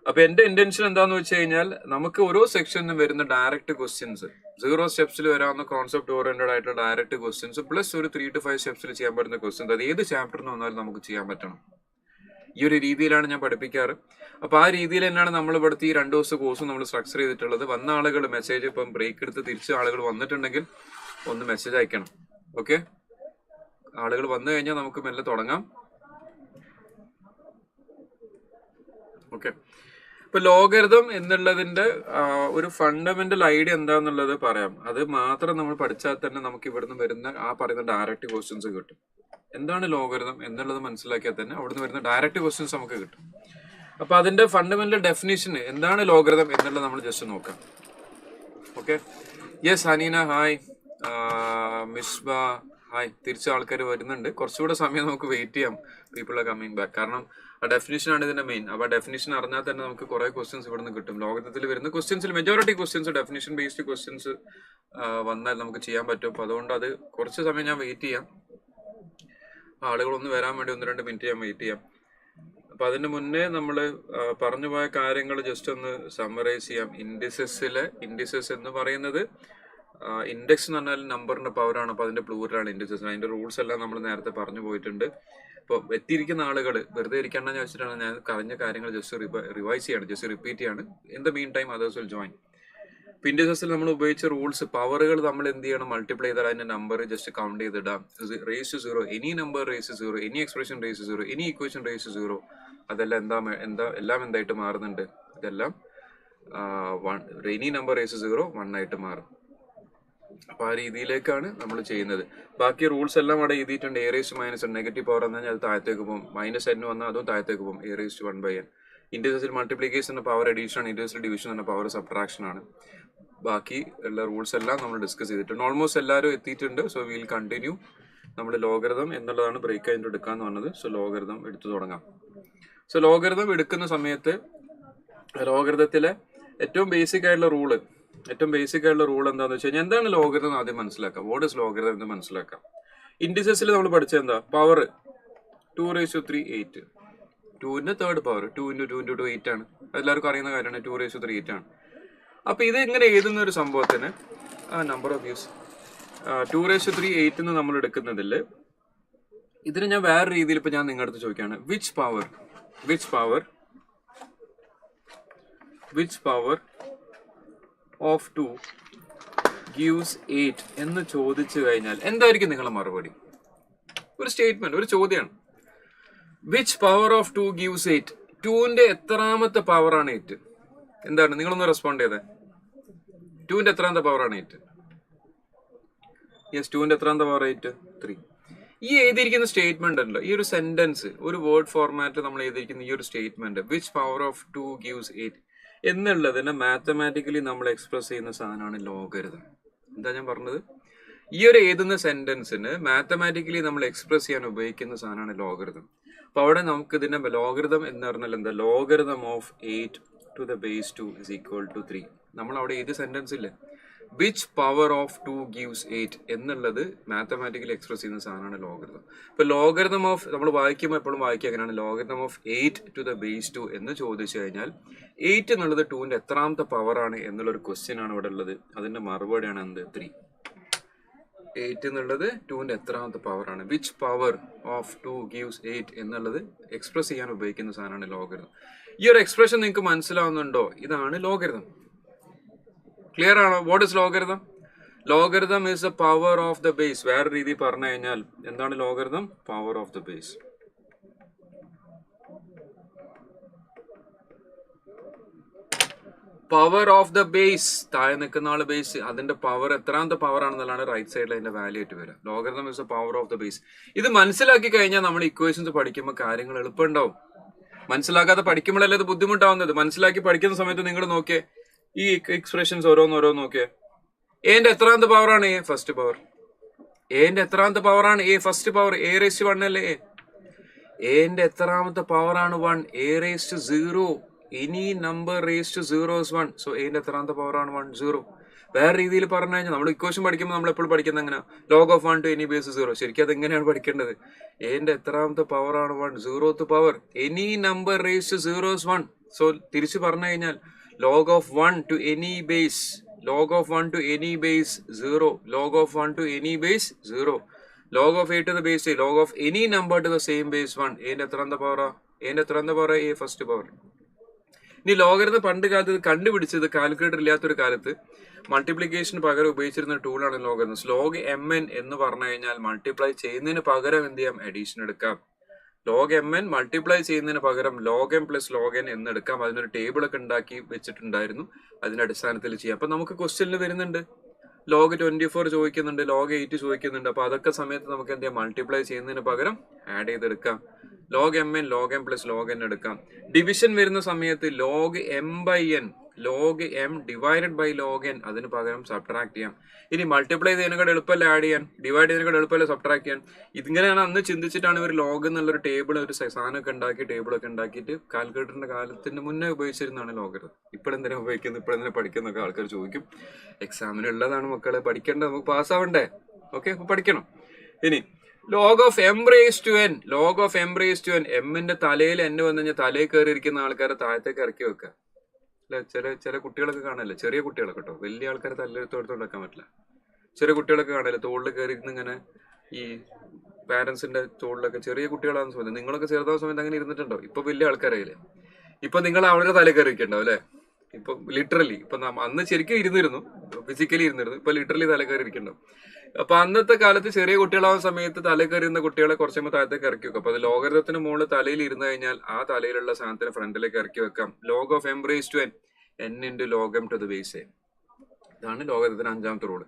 അപ്പൊ എന്റെ ഇന്റൻഷൻ എന്താന്ന് വെച്ച് കഴിഞ്ഞാൽ നമുക്ക് ഓരോ സെക്ഷനിലും വരുന്ന ഡയറക്റ്റ് ക്വസ്റ്റ്യൻസ്, 0 സ്റ്റെപ്സിൽ വരാവുന്ന കോൺസെപ്റ്റ് ഓറിയന്റഡ് ആയിട്ടുള്ള ഡയറക്റ്റ് ക്വസ്റ്റ്യൻസ് പ്ലസ് ഒരു 3 to 5 സ്റ്റെപ്സിൽ ചെയ്യാൻ പറ്റുന്ന ക്വസ്റ്റ്യൻസ്, അത് ഏത് ചാപ്റ്ററിന് വന്നാലും നമുക്ക് ചെയ്യാൻ പറ്റണം. ഈ ഒരു രീതിയിലാണ് ഞാൻ പഠിപ്പിക്കാറ്. അപ്പൊ ആ രീതിയിൽ തന്നെയാണ് നമ്മൾ ഇവിടുത്തെ ഈ 2 ദിവസത്തെ കോഴ്സും നമ്മൾ സ്ട്രക്ചർ ചെയ്തിട്ടുള്ളത്. വന്ന ആളുകൾ മെസ്സേജ് ഇപ്പം ബ്രേക്ക് എടുത്ത് തിരിച്ച് ആളുകൾ വന്നിട്ടുണ്ടെങ്കിൽ ഒന്ന് മെസ്സേജ് അയക്കണം. ഓക്കെ, ആളുകൾ വന്നു കഴിഞ്ഞാൽ നമുക്ക് മെല്ലെ തുടങ്ങാം. ഓക്കെ, ഇപ്പൊ ലോഗരിതം എന്നുള്ളതിന്റെ ഒരു ഫണ്ടമെന്റൽ ഐഡിയ എന്താന്നുള്ളത് പറയാം. അത് മാത്രം നമ്മൾ പഠിച്ചാൽ തന്നെ നമുക്ക് ഇവിടുന്ന് വരുന്ന ആ പറയുന്ന ഡയറക്റ്റ് ക്വസ്റ്റ്യൻസ് കിട്ടും. എന്താണ് ലോഗരിതം എന്നുള്ളത് മനസ്സിലാക്കിയാൽ തന്നെ അവിടുന്ന് വരുന്ന ഡയറക്റ്റ് ക്വസ്റ്റ്യൻസ് നമുക്ക് കിട്ടും. അപ്പൊ അതിന്റെ ഫണ്ടമെന്റൽ ഡെഫിനിഷന് എന്താണ് ലോഗരിതം എന്നുള്ളത് നമ്മൾ ജസ്റ്റ് നോക്കാം. Okay, yes Aneena hi, Misba hi. തിരിച്ച് ആൾക്കാർ വരുന്നുണ്ട്. കുറച്ചുകൂടെ സമയം നമുക്ക് വെയിറ്റ് ചെയ്യാം. People are coming back. കാരണം ആ ഡെഫിനിഷൻ ആണ് ഇതിന്റെ മെയിൻ. അപ്പൊ ആ ഡെഫിനിഷൻ അറിഞ്ഞാൽ തന്നെ നമുക്ക് കുറെ ക്വസ്റ്റ്യൻസ് ഇവിടുന്ന് കിട്ടും. ലോകത്തിൽ വരുന്ന ക്വസ്റ്റ്യൻസിൽ majority questions definition based questions വന്നാൽ നമുക്ക് ചെയ്യാൻ പറ്റും. അപ്പൊ അതുകൊണ്ട് അത് കുറച്ച് സമയം ഞാൻ വെയിറ്റ് ചെയ്യാം. ആളുകളൊന്ന് വരാൻ വേണ്ടി 1-2 മിനിറ്റ് ഞാൻ വെയിറ്റ് ചെയ്യാം. അപ്പൊ അതിന് മുന്നേ നമ്മൾ പറഞ്ഞു പോയ കാര്യങ്ങൾ ജസ്റ്റ് ഒന്ന് സമ്മറൈസ് ചെയ്യാം. ഇൻഡിസസ് എന്ന് പറയുന്നത് ഇൻഡെക്സ് എന്ന് പറഞ്ഞാൽ നമ്പറിന്റെ പവറാണ്. അപ്പൊ അതിന്റെ പ്ലൂരലാണ് ഇൻഡിസസ്. അതിന്റെ റൂൾസ് എല്ലാം നമ്മൾ നേരത്തെ പറഞ്ഞു പോയിട്ടുണ്ട്. ഇപ്പോൾ എത്തിയിരിക്കുന്ന ആളുകൾ വെറുതെ ഇരിക്കണമെന്ന് വെച്ചിട്ടാണ് ഞാൻ കഴിഞ്ഞ കാര്യങ്ങൾ ജസ്റ്റ് റിവൈസ് ചെയ്യാണ്, ജസ്റ്റ് റിപ്പീറ്റ് ചെയ്യാണ്. In the mean time others will join. ഇൻഡിസസിൽ നമ്മൾ ഉപയോഗിച്ച റൂൾസ്, പവറുകൾ നമ്മൾ എന്ത് ചെയ്യണം, മൾട്ടിപ്ലൈ ചെയ്താൽ അതിന്റെ നമ്പർ ജസ്റ്റ് കൗണ്ട് ചെയ്തിടാം. Raise to 0, any number raise 0, any expression raise 0, any equation raise 0. അതെല്ലാം എല്ലാം എന്തായിട്ട് മാറുന്നുണ്ട്? ഇതെല്ലാം എനി നമ്പർ റേസ് 0 1 ആയിട്ട് മാറും. അപ്പൊ ആ രീതിയിലേക്കാണ് നമ്മൾ ചെയ്യുന്നത്. ബാക്കി റൂൾസ് എല്ലാം അവിടെ എഴുതിയിട്ടുണ്ട്. A raise minus negative power വന്നാൽ അത് താഴത്തേക്ക് പോകും. -n വന്നാൽ അതും താഴത്തേക്ക് പോകും. A raise 1/n. ഇൻഡിസസിൽ മൾട്ടിപ്ലിക്കേഷൻ പവർ അഡീഷൻ ആണ്, ഇൻഡിസസിൽ ഡിവിഷൻ എന്ന പവർ സബ്ട്രാക്ഷൻ ആണ്. ബാക്കി ഉള്ള റൂൾസ് എല്ലാം നമ്മൾ ഡിസ്കസ് ചെയ്തിട്ടുണ്ട്. ഓൾമോസ്റ്റ് എല്ലാവരും എത്തിയിട്ടുണ്ട്. So will continue. നമ്മൾ ലോഗരിതം എന്നുള്ളതാണ് ബ്രേക്ക് ആയിട്ട് എടുക്കാന്ന് പറഞ്ഞത്. സോ ലോഗരിതം എടുത്തു തുടങ്ങാം. സോ ലോഗരിതം എടുക്കുന്ന സമയത്ത് ലോഗരിതത്തിലെ ഏറ്റവും ബേസിക് ആയിട്ടുള്ള റൂൾ എന്താണെന്ന് വെച്ച് കഴിഞ്ഞാൽ എന്താണ് ലോഗരിതം ആദ്യം മനസ്സിലാക്കാം. വാട്ട് ഇസ് ലോഗരിതം എന്ന് മനസ്സിലാക്കാം. ഇൻഡിസസിൽ നമ്മൾ പഠിച്ചത് എന്താ? പവർ 2�3, 8. 2ന്റെ തേർഡ് പവർ 2 × 2 × 2 8 ആണ്. എല്ലാവർക്കും അറിയുന്ന കാര്യമാണ്. 2�3, 8 ആണ്. അപ്പൊ ഇത് എങ്ങനെ എഴുതുന്ന ഒരു സംഭവത്തിന് നമ്പർ ഓഫ് യൂസ് 2�3, 8 എന്ന് നമ്മൾ എടുക്കുന്നതിൽ ഇതിന് ഞാൻ വേറെ രീതിയിൽ ഇപ്പൊ ഞാൻ നിങ്ങളുടെ അടുത്ത് ചോദിക്കുകയാണ്, വിച്ച് പവർ ഓഫ് 2 gives 8 എന്ന് ചോദിച്ചു കഴിഞ്ഞാൽ എന്തായിരിക്കും നിങ്ങളുടെ മറുപടി? ഒരു സ്റ്റേറ്റ്മെന്റ്, ഒരു ചോദ്യമാണ്. Which power of 2 gives 8? 2ന്റെ എത്രാമത്തെ പവറാണ് 8? എന്താണ്? നിങ്ങളൊന്ന് റെസ്പോണ്ട് ചെയ്തേ. 2ന്റെ എത്രാമത്തെ പവറാണ് 8? യെസ്, 2ന്റെ എത്രാമത്തെ പവർ 8? 3. ഈ എഴുതിയിരിക്കുന്ന സ്റ്റേറ്റ്മെന്റ് ഉണ്ടല്ലോ, ഈ ഒരു സെന്റൻസ് ഒരു വേർഡ് ഫോർമാറ്റിൽ നമ്മൾ എഴുതിയിരിക്കുന്ന ഈ ഒരു statement which power of 2 gives 8 എന്നുള്ളതിനെ മാത്തമാറ്റിക്കലി നമ്മൾ എക്സ്പ്രസ് ചെയ്യുന്ന സാധനമാണ് ലോഗരിതം. എന്താ ഞാൻ പറഞ്ഞത്? ഈ ഒരു എഴുതുന്ന സെന്റൻസിന് മാത്തമാറ്റിക്കലി നമ്മൾ എക്സ്പ്രസ് ചെയ്യാൻ ഉപയോഗിക്കുന്ന സാധനമാണ് ലോഗരിതം. അപ്പൊ അവിടെ നമുക്ക് ഇതിന്റെ ലോഗരിതം എന്ന് പറഞ്ഞാൽ എന്താ? Logarithm of 8 to the base 2 is equal to 3. നമ്മൾ അവിടെ ഏത് സെന്റൻസ് ഇല്ലേ, വിച്ച് പവർ ഓഫ് 2 gives 8 എന്നുള്ളത് മാത്തമാറ്റിക്കലി എക്സ്പ്രസ് ചെയ്യുന്ന സാധനമാണ് ലോഗരിതം. ഇപ്പൊ ലോഗരിതം ഓഫ് നമ്മൾ വായിക്കുമ്പോൾ എപ്പോഴും വായിക്കുക എങ്ങനെയാണ്? Logarithm of 8 to the base 2 എന്ന് ചോദിച്ചു കഴിഞ്ഞാൽ 8 എന്നുള്ളത് 2ന്റെ എത്രാമത്തെ പവറാണ് എന്നുള്ളൊരു ക്വസ്റ്റ്യൻ ആണ് ഇവിടെ ഉള്ളത്. അതിന്റെ മറുപടിയാണ് എന്ത്? 3. 8 എന്നുള്ളത് 2ന്റെ എത്രാമത്തെ പവറാണ്. വിച്ച് പവർ ഓഫ് 2 gives 8 എന്നുള്ളത് എക്സ്പ്രസ് ചെയ്യാൻ ഉപയോഗിക്കുന്ന സാധനമാണ് ലോഗരിതം. ഈ ഒരു എക്സ്പ്രഷൻ നിങ്ങൾക്ക് മനസ്സിലാവുന്നുണ്ടോ? ഇതാണ് ലോഗരിതം. ക്ലിയർ ആണോ? What is logarithm? Logarithm is the power of the base. വേറെ രീതി പറഞ്ഞു കഴിഞ്ഞാൽ എന്താണ് logarithm? Power of the base. Power of the base, താഴെ നിൽക്കുന്ന ആള് ബേസ്, അതിന്റെ പവർ എത്രാമത്തെ പവർ ആണെന്നുള്ളതാണ് റൈറ്റ് സൈഡിൽ അതിന്റെ വാല്യൂ ആയിട്ട് വരിക. Logarithm is the power of the base. ഇത് മനസ്സിലാക്കി കഴിഞ്ഞാൽ നമ്മൾ ഇക്വേഷൻസ് പഠിക്കുമ്പോൾ കാര്യങ്ങൾ എളുപ്പമുണ്ടാവും. മനസ്സിലാക്കാതെ പഠിക്കുമ്പോഴല്ലേ ഇത് ബുദ്ധിമുട്ടാവുന്നത്. മനസ്സിലാക്കി പഠിക്കുന്ന സമയത്ത് നിങ്ങൾ നോക്കിയേ, ഈ എക്സ്പ്രഷൻസ് ഓരോന്ന് നോക്കിയേ. എന്റെ എത്രാമത്തെ പവറാണ് എ? First power. എന്റെ എത്രാമത്തെ പവറാണ് A? First power. A raise 1 അല്ലേ എ? എന്റെ എത്രാമത്തെ പവറാണ് 1? A raise 0. Any number raise 0 is 1. So എന്റെ എത്രാമത്തെ പവറാണ് 1? 0. വേറെ രീതിയിൽ പറഞ്ഞു കഴിഞ്ഞാൽ നമ്മൾ ഇക്വേഷൻ പഠിക്കുമ്പോൾ നമ്മൾ എപ്പോഴും പഠിക്കുന്നത് എങ്ങനെ? log of 1 to any base 0. ശരിക്കും അത് എങ്ങനെയാണ് പഠിക്കേണ്ടത്? എന്റെ എത്രാമത്തെ പവറാണ് 1? 0th power. Any number raise 0 is 1. So തിരിച്ചു പറഞ്ഞു കഴിഞ്ഞാൽ log of 1 to any base 0, log of 1 to any base 0, log of a to the base 3, log of any number to the same base 1. എന്റെ എത്രാമത്തെ പവറാ? എന്റെ എത്രാമത്തെ പവർ? A first power. ഇനി ലോഗരിതം പണ്ട് കാലത്ത് ഇത് കണ്ടുപിടിച്ചത് കാൽക്കുലേറ്റർ ഇല്ലാത്തൊരു കാലത്ത് മൾട്ടിപ്ലിക്കേഷന് പകരം ഉപയോഗിച്ചിരുന്ന ടൂളാണ് ലോഗരിതം. ലോഗ് എം എൻ എന്ന് പറഞ്ഞു കഴിഞ്ഞാൽ മൾട്ടിപ്ലൈ ചെയ്യുന്നതിന് പകരം എന്ത് ചെയ്യാം? അഡീഷൻ എടുക്കാം. ലോഗ് എം എൻ മൾട്ടിപ്ലൈ ചെയ്യുന്നതിന് പകരം log M plus log N എന്ന് എടുക്കാം. അതിനൊരു ടേബിൾ ഒക്കെ ഉണ്ടാക്കി വെച്ചിട്ടുണ്ടായിരുന്നു. അതിന്റെ അടിസ്ഥാനത്തിൽ ചെയ്യാം. അപ്പൊ നമുക്ക് ക്വസ്റ്റ്യനിൽ വരുന്നുണ്ട് ലോഗ് 24 ചോദിക്കുന്നുണ്ട്, ലോഗ് 8 ചോദിക്കുന്നുണ്ട്. അപ്പൊ അതൊക്കെ സമയത്ത് നമുക്ക് എന്ത് ചെയ്യാം? മൾട്ടിപ്ലൈ ചെയ്യുന്നതിന് പകരം ആഡ് ചെയ്തെടുക്കാം. Log M N log M plus log N എടുക്കാം. ഡിവിഷൻ വരുന്ന സമയത്ത് log M by N, log M divided by log N, അതിന് പകരം സബ്ട്രാക്ട് ചെയ്യാം. ഇനി മൾട്ടിപ്ലൈ ചെയ്യുന്നതിനേക്കാൾ എളുപ്പമല്ല ആഡ് ചെയ്യാൻ, ഡിവൈഡ് ചെയ്യുന്നതിനേക്കാൾ എളുപ്പമല്ല സബ്ട്രാക്ട് ചെയ്യാൻ. ഇതിങ്ങനെയാണ് അന്ന് ചിന്തിച്ചിട്ടാണ് ഇവർ ലോഗ് എന്നുള്ളൊരു ടേബിൾ, ഒരു സാധനമൊക്കെ ഉണ്ടാക്കി ടേബിളൊക്കെ ഉണ്ടാക്കിയിട്ട് കാൽക്കുലേറ്ററിന്റെ കാലത്തിന് മുന്നേ ഉപയോഗിച്ചിരുന്നതാണ് ലോഗരിതം. ഇപ്പോഴെന്തിനാ ഉപയോഗിക്കുന്നത്, ഇപ്പോഴെന്തിനാ പഠിക്കുന്നൊക്കെ ആൾക്കാർ ചോദിക്കും. എക്സാമിനുള്ളതാണ് മക്കളെ, പഠിക്കേണ്ടത്, നമുക്ക് പാസ്സാവണ്ടേ? ഓക്കെ, അപ്പൊ പഠിക്കണം. ഇനി log of M raise to N, log of M raise to N, എമ്മിന്റെ തലയിൽ എൻ വന്നു കഴിഞ്ഞാൽ തലയിൽ കയറി ഇരിക്കുന്ന ആൾക്കാരെ താഴത്തേക്ക് ഇറക്കി വെക്കുക. അല്ലെ, ചില കുട്ടികളൊക്കെ കാണല്ലേ, ചെറിയ കുട്ടികളൊക്കെ കേട്ടോ, വലിയ ആൾക്കാരെ തല്ലെടുത്തോടത്തോണ്ട് വെക്കാൻ പറ്റില്ല. ചെറിയ കുട്ടികളൊക്കെ കാണല്ലേ തോളിൽ കയറി ഇങ്ങനെ, ഈ പാരന്റ്സിന്റെ തോളിലൊക്കെ. ചെറിയ കുട്ടികളാണെന്ന് സമയത്ത്, നിങ്ങളൊക്കെ ചെറുതാവുന്ന സമയത്ത് അങ്ങനെ ഇരുന്നിട്ടുണ്ടോ? ഇപ്പൊ വലിയ ആൾക്കാരായില്ലേ, ഇപ്പൊ നിങ്ങൾ അവരുടെ തലയിൽ കയറി ഇരിക്കണ്ടാവും അല്ലെ. ഇപ്പൊ ലിറ്ററലി, ഇപ്പൊ അന്ന് ശരിക്കും ഇരുന്നിരുന്നു, ഫിസിക്കലി ഇരുന്നിരുന്നു, ഇപ്പൊ ലിറ്ററലി തല കയറി ഇരിക്കണ്ടാവും. അപ്പൊ അന്നത്തെ കാലത്ത് ചെറിയ കുട്ടികളാവുന്ന സമയത്ത് തല കയറിയുന്ന കുട്ടികളെ കുറച്ചുമ്പോൾ താഴത്തേക്ക് ഇറക്കി വെക്കും. അപ്പൊ അത് ലോഗരിതത്തിന് മുകളിൽ തലയിൽ ഇരുന്ന് കഴിഞ്ഞാൽ ആ തലയിലുള്ള സാധനത്തിന് ഫ്രണ്ടിലേക്ക് ഇറക്കി വെക്കാം. Log of M raise to N, N into log M to the base A. ഇതാണ് ലോഗരിതത്തിന് 5ാമത്തെ റൂള്.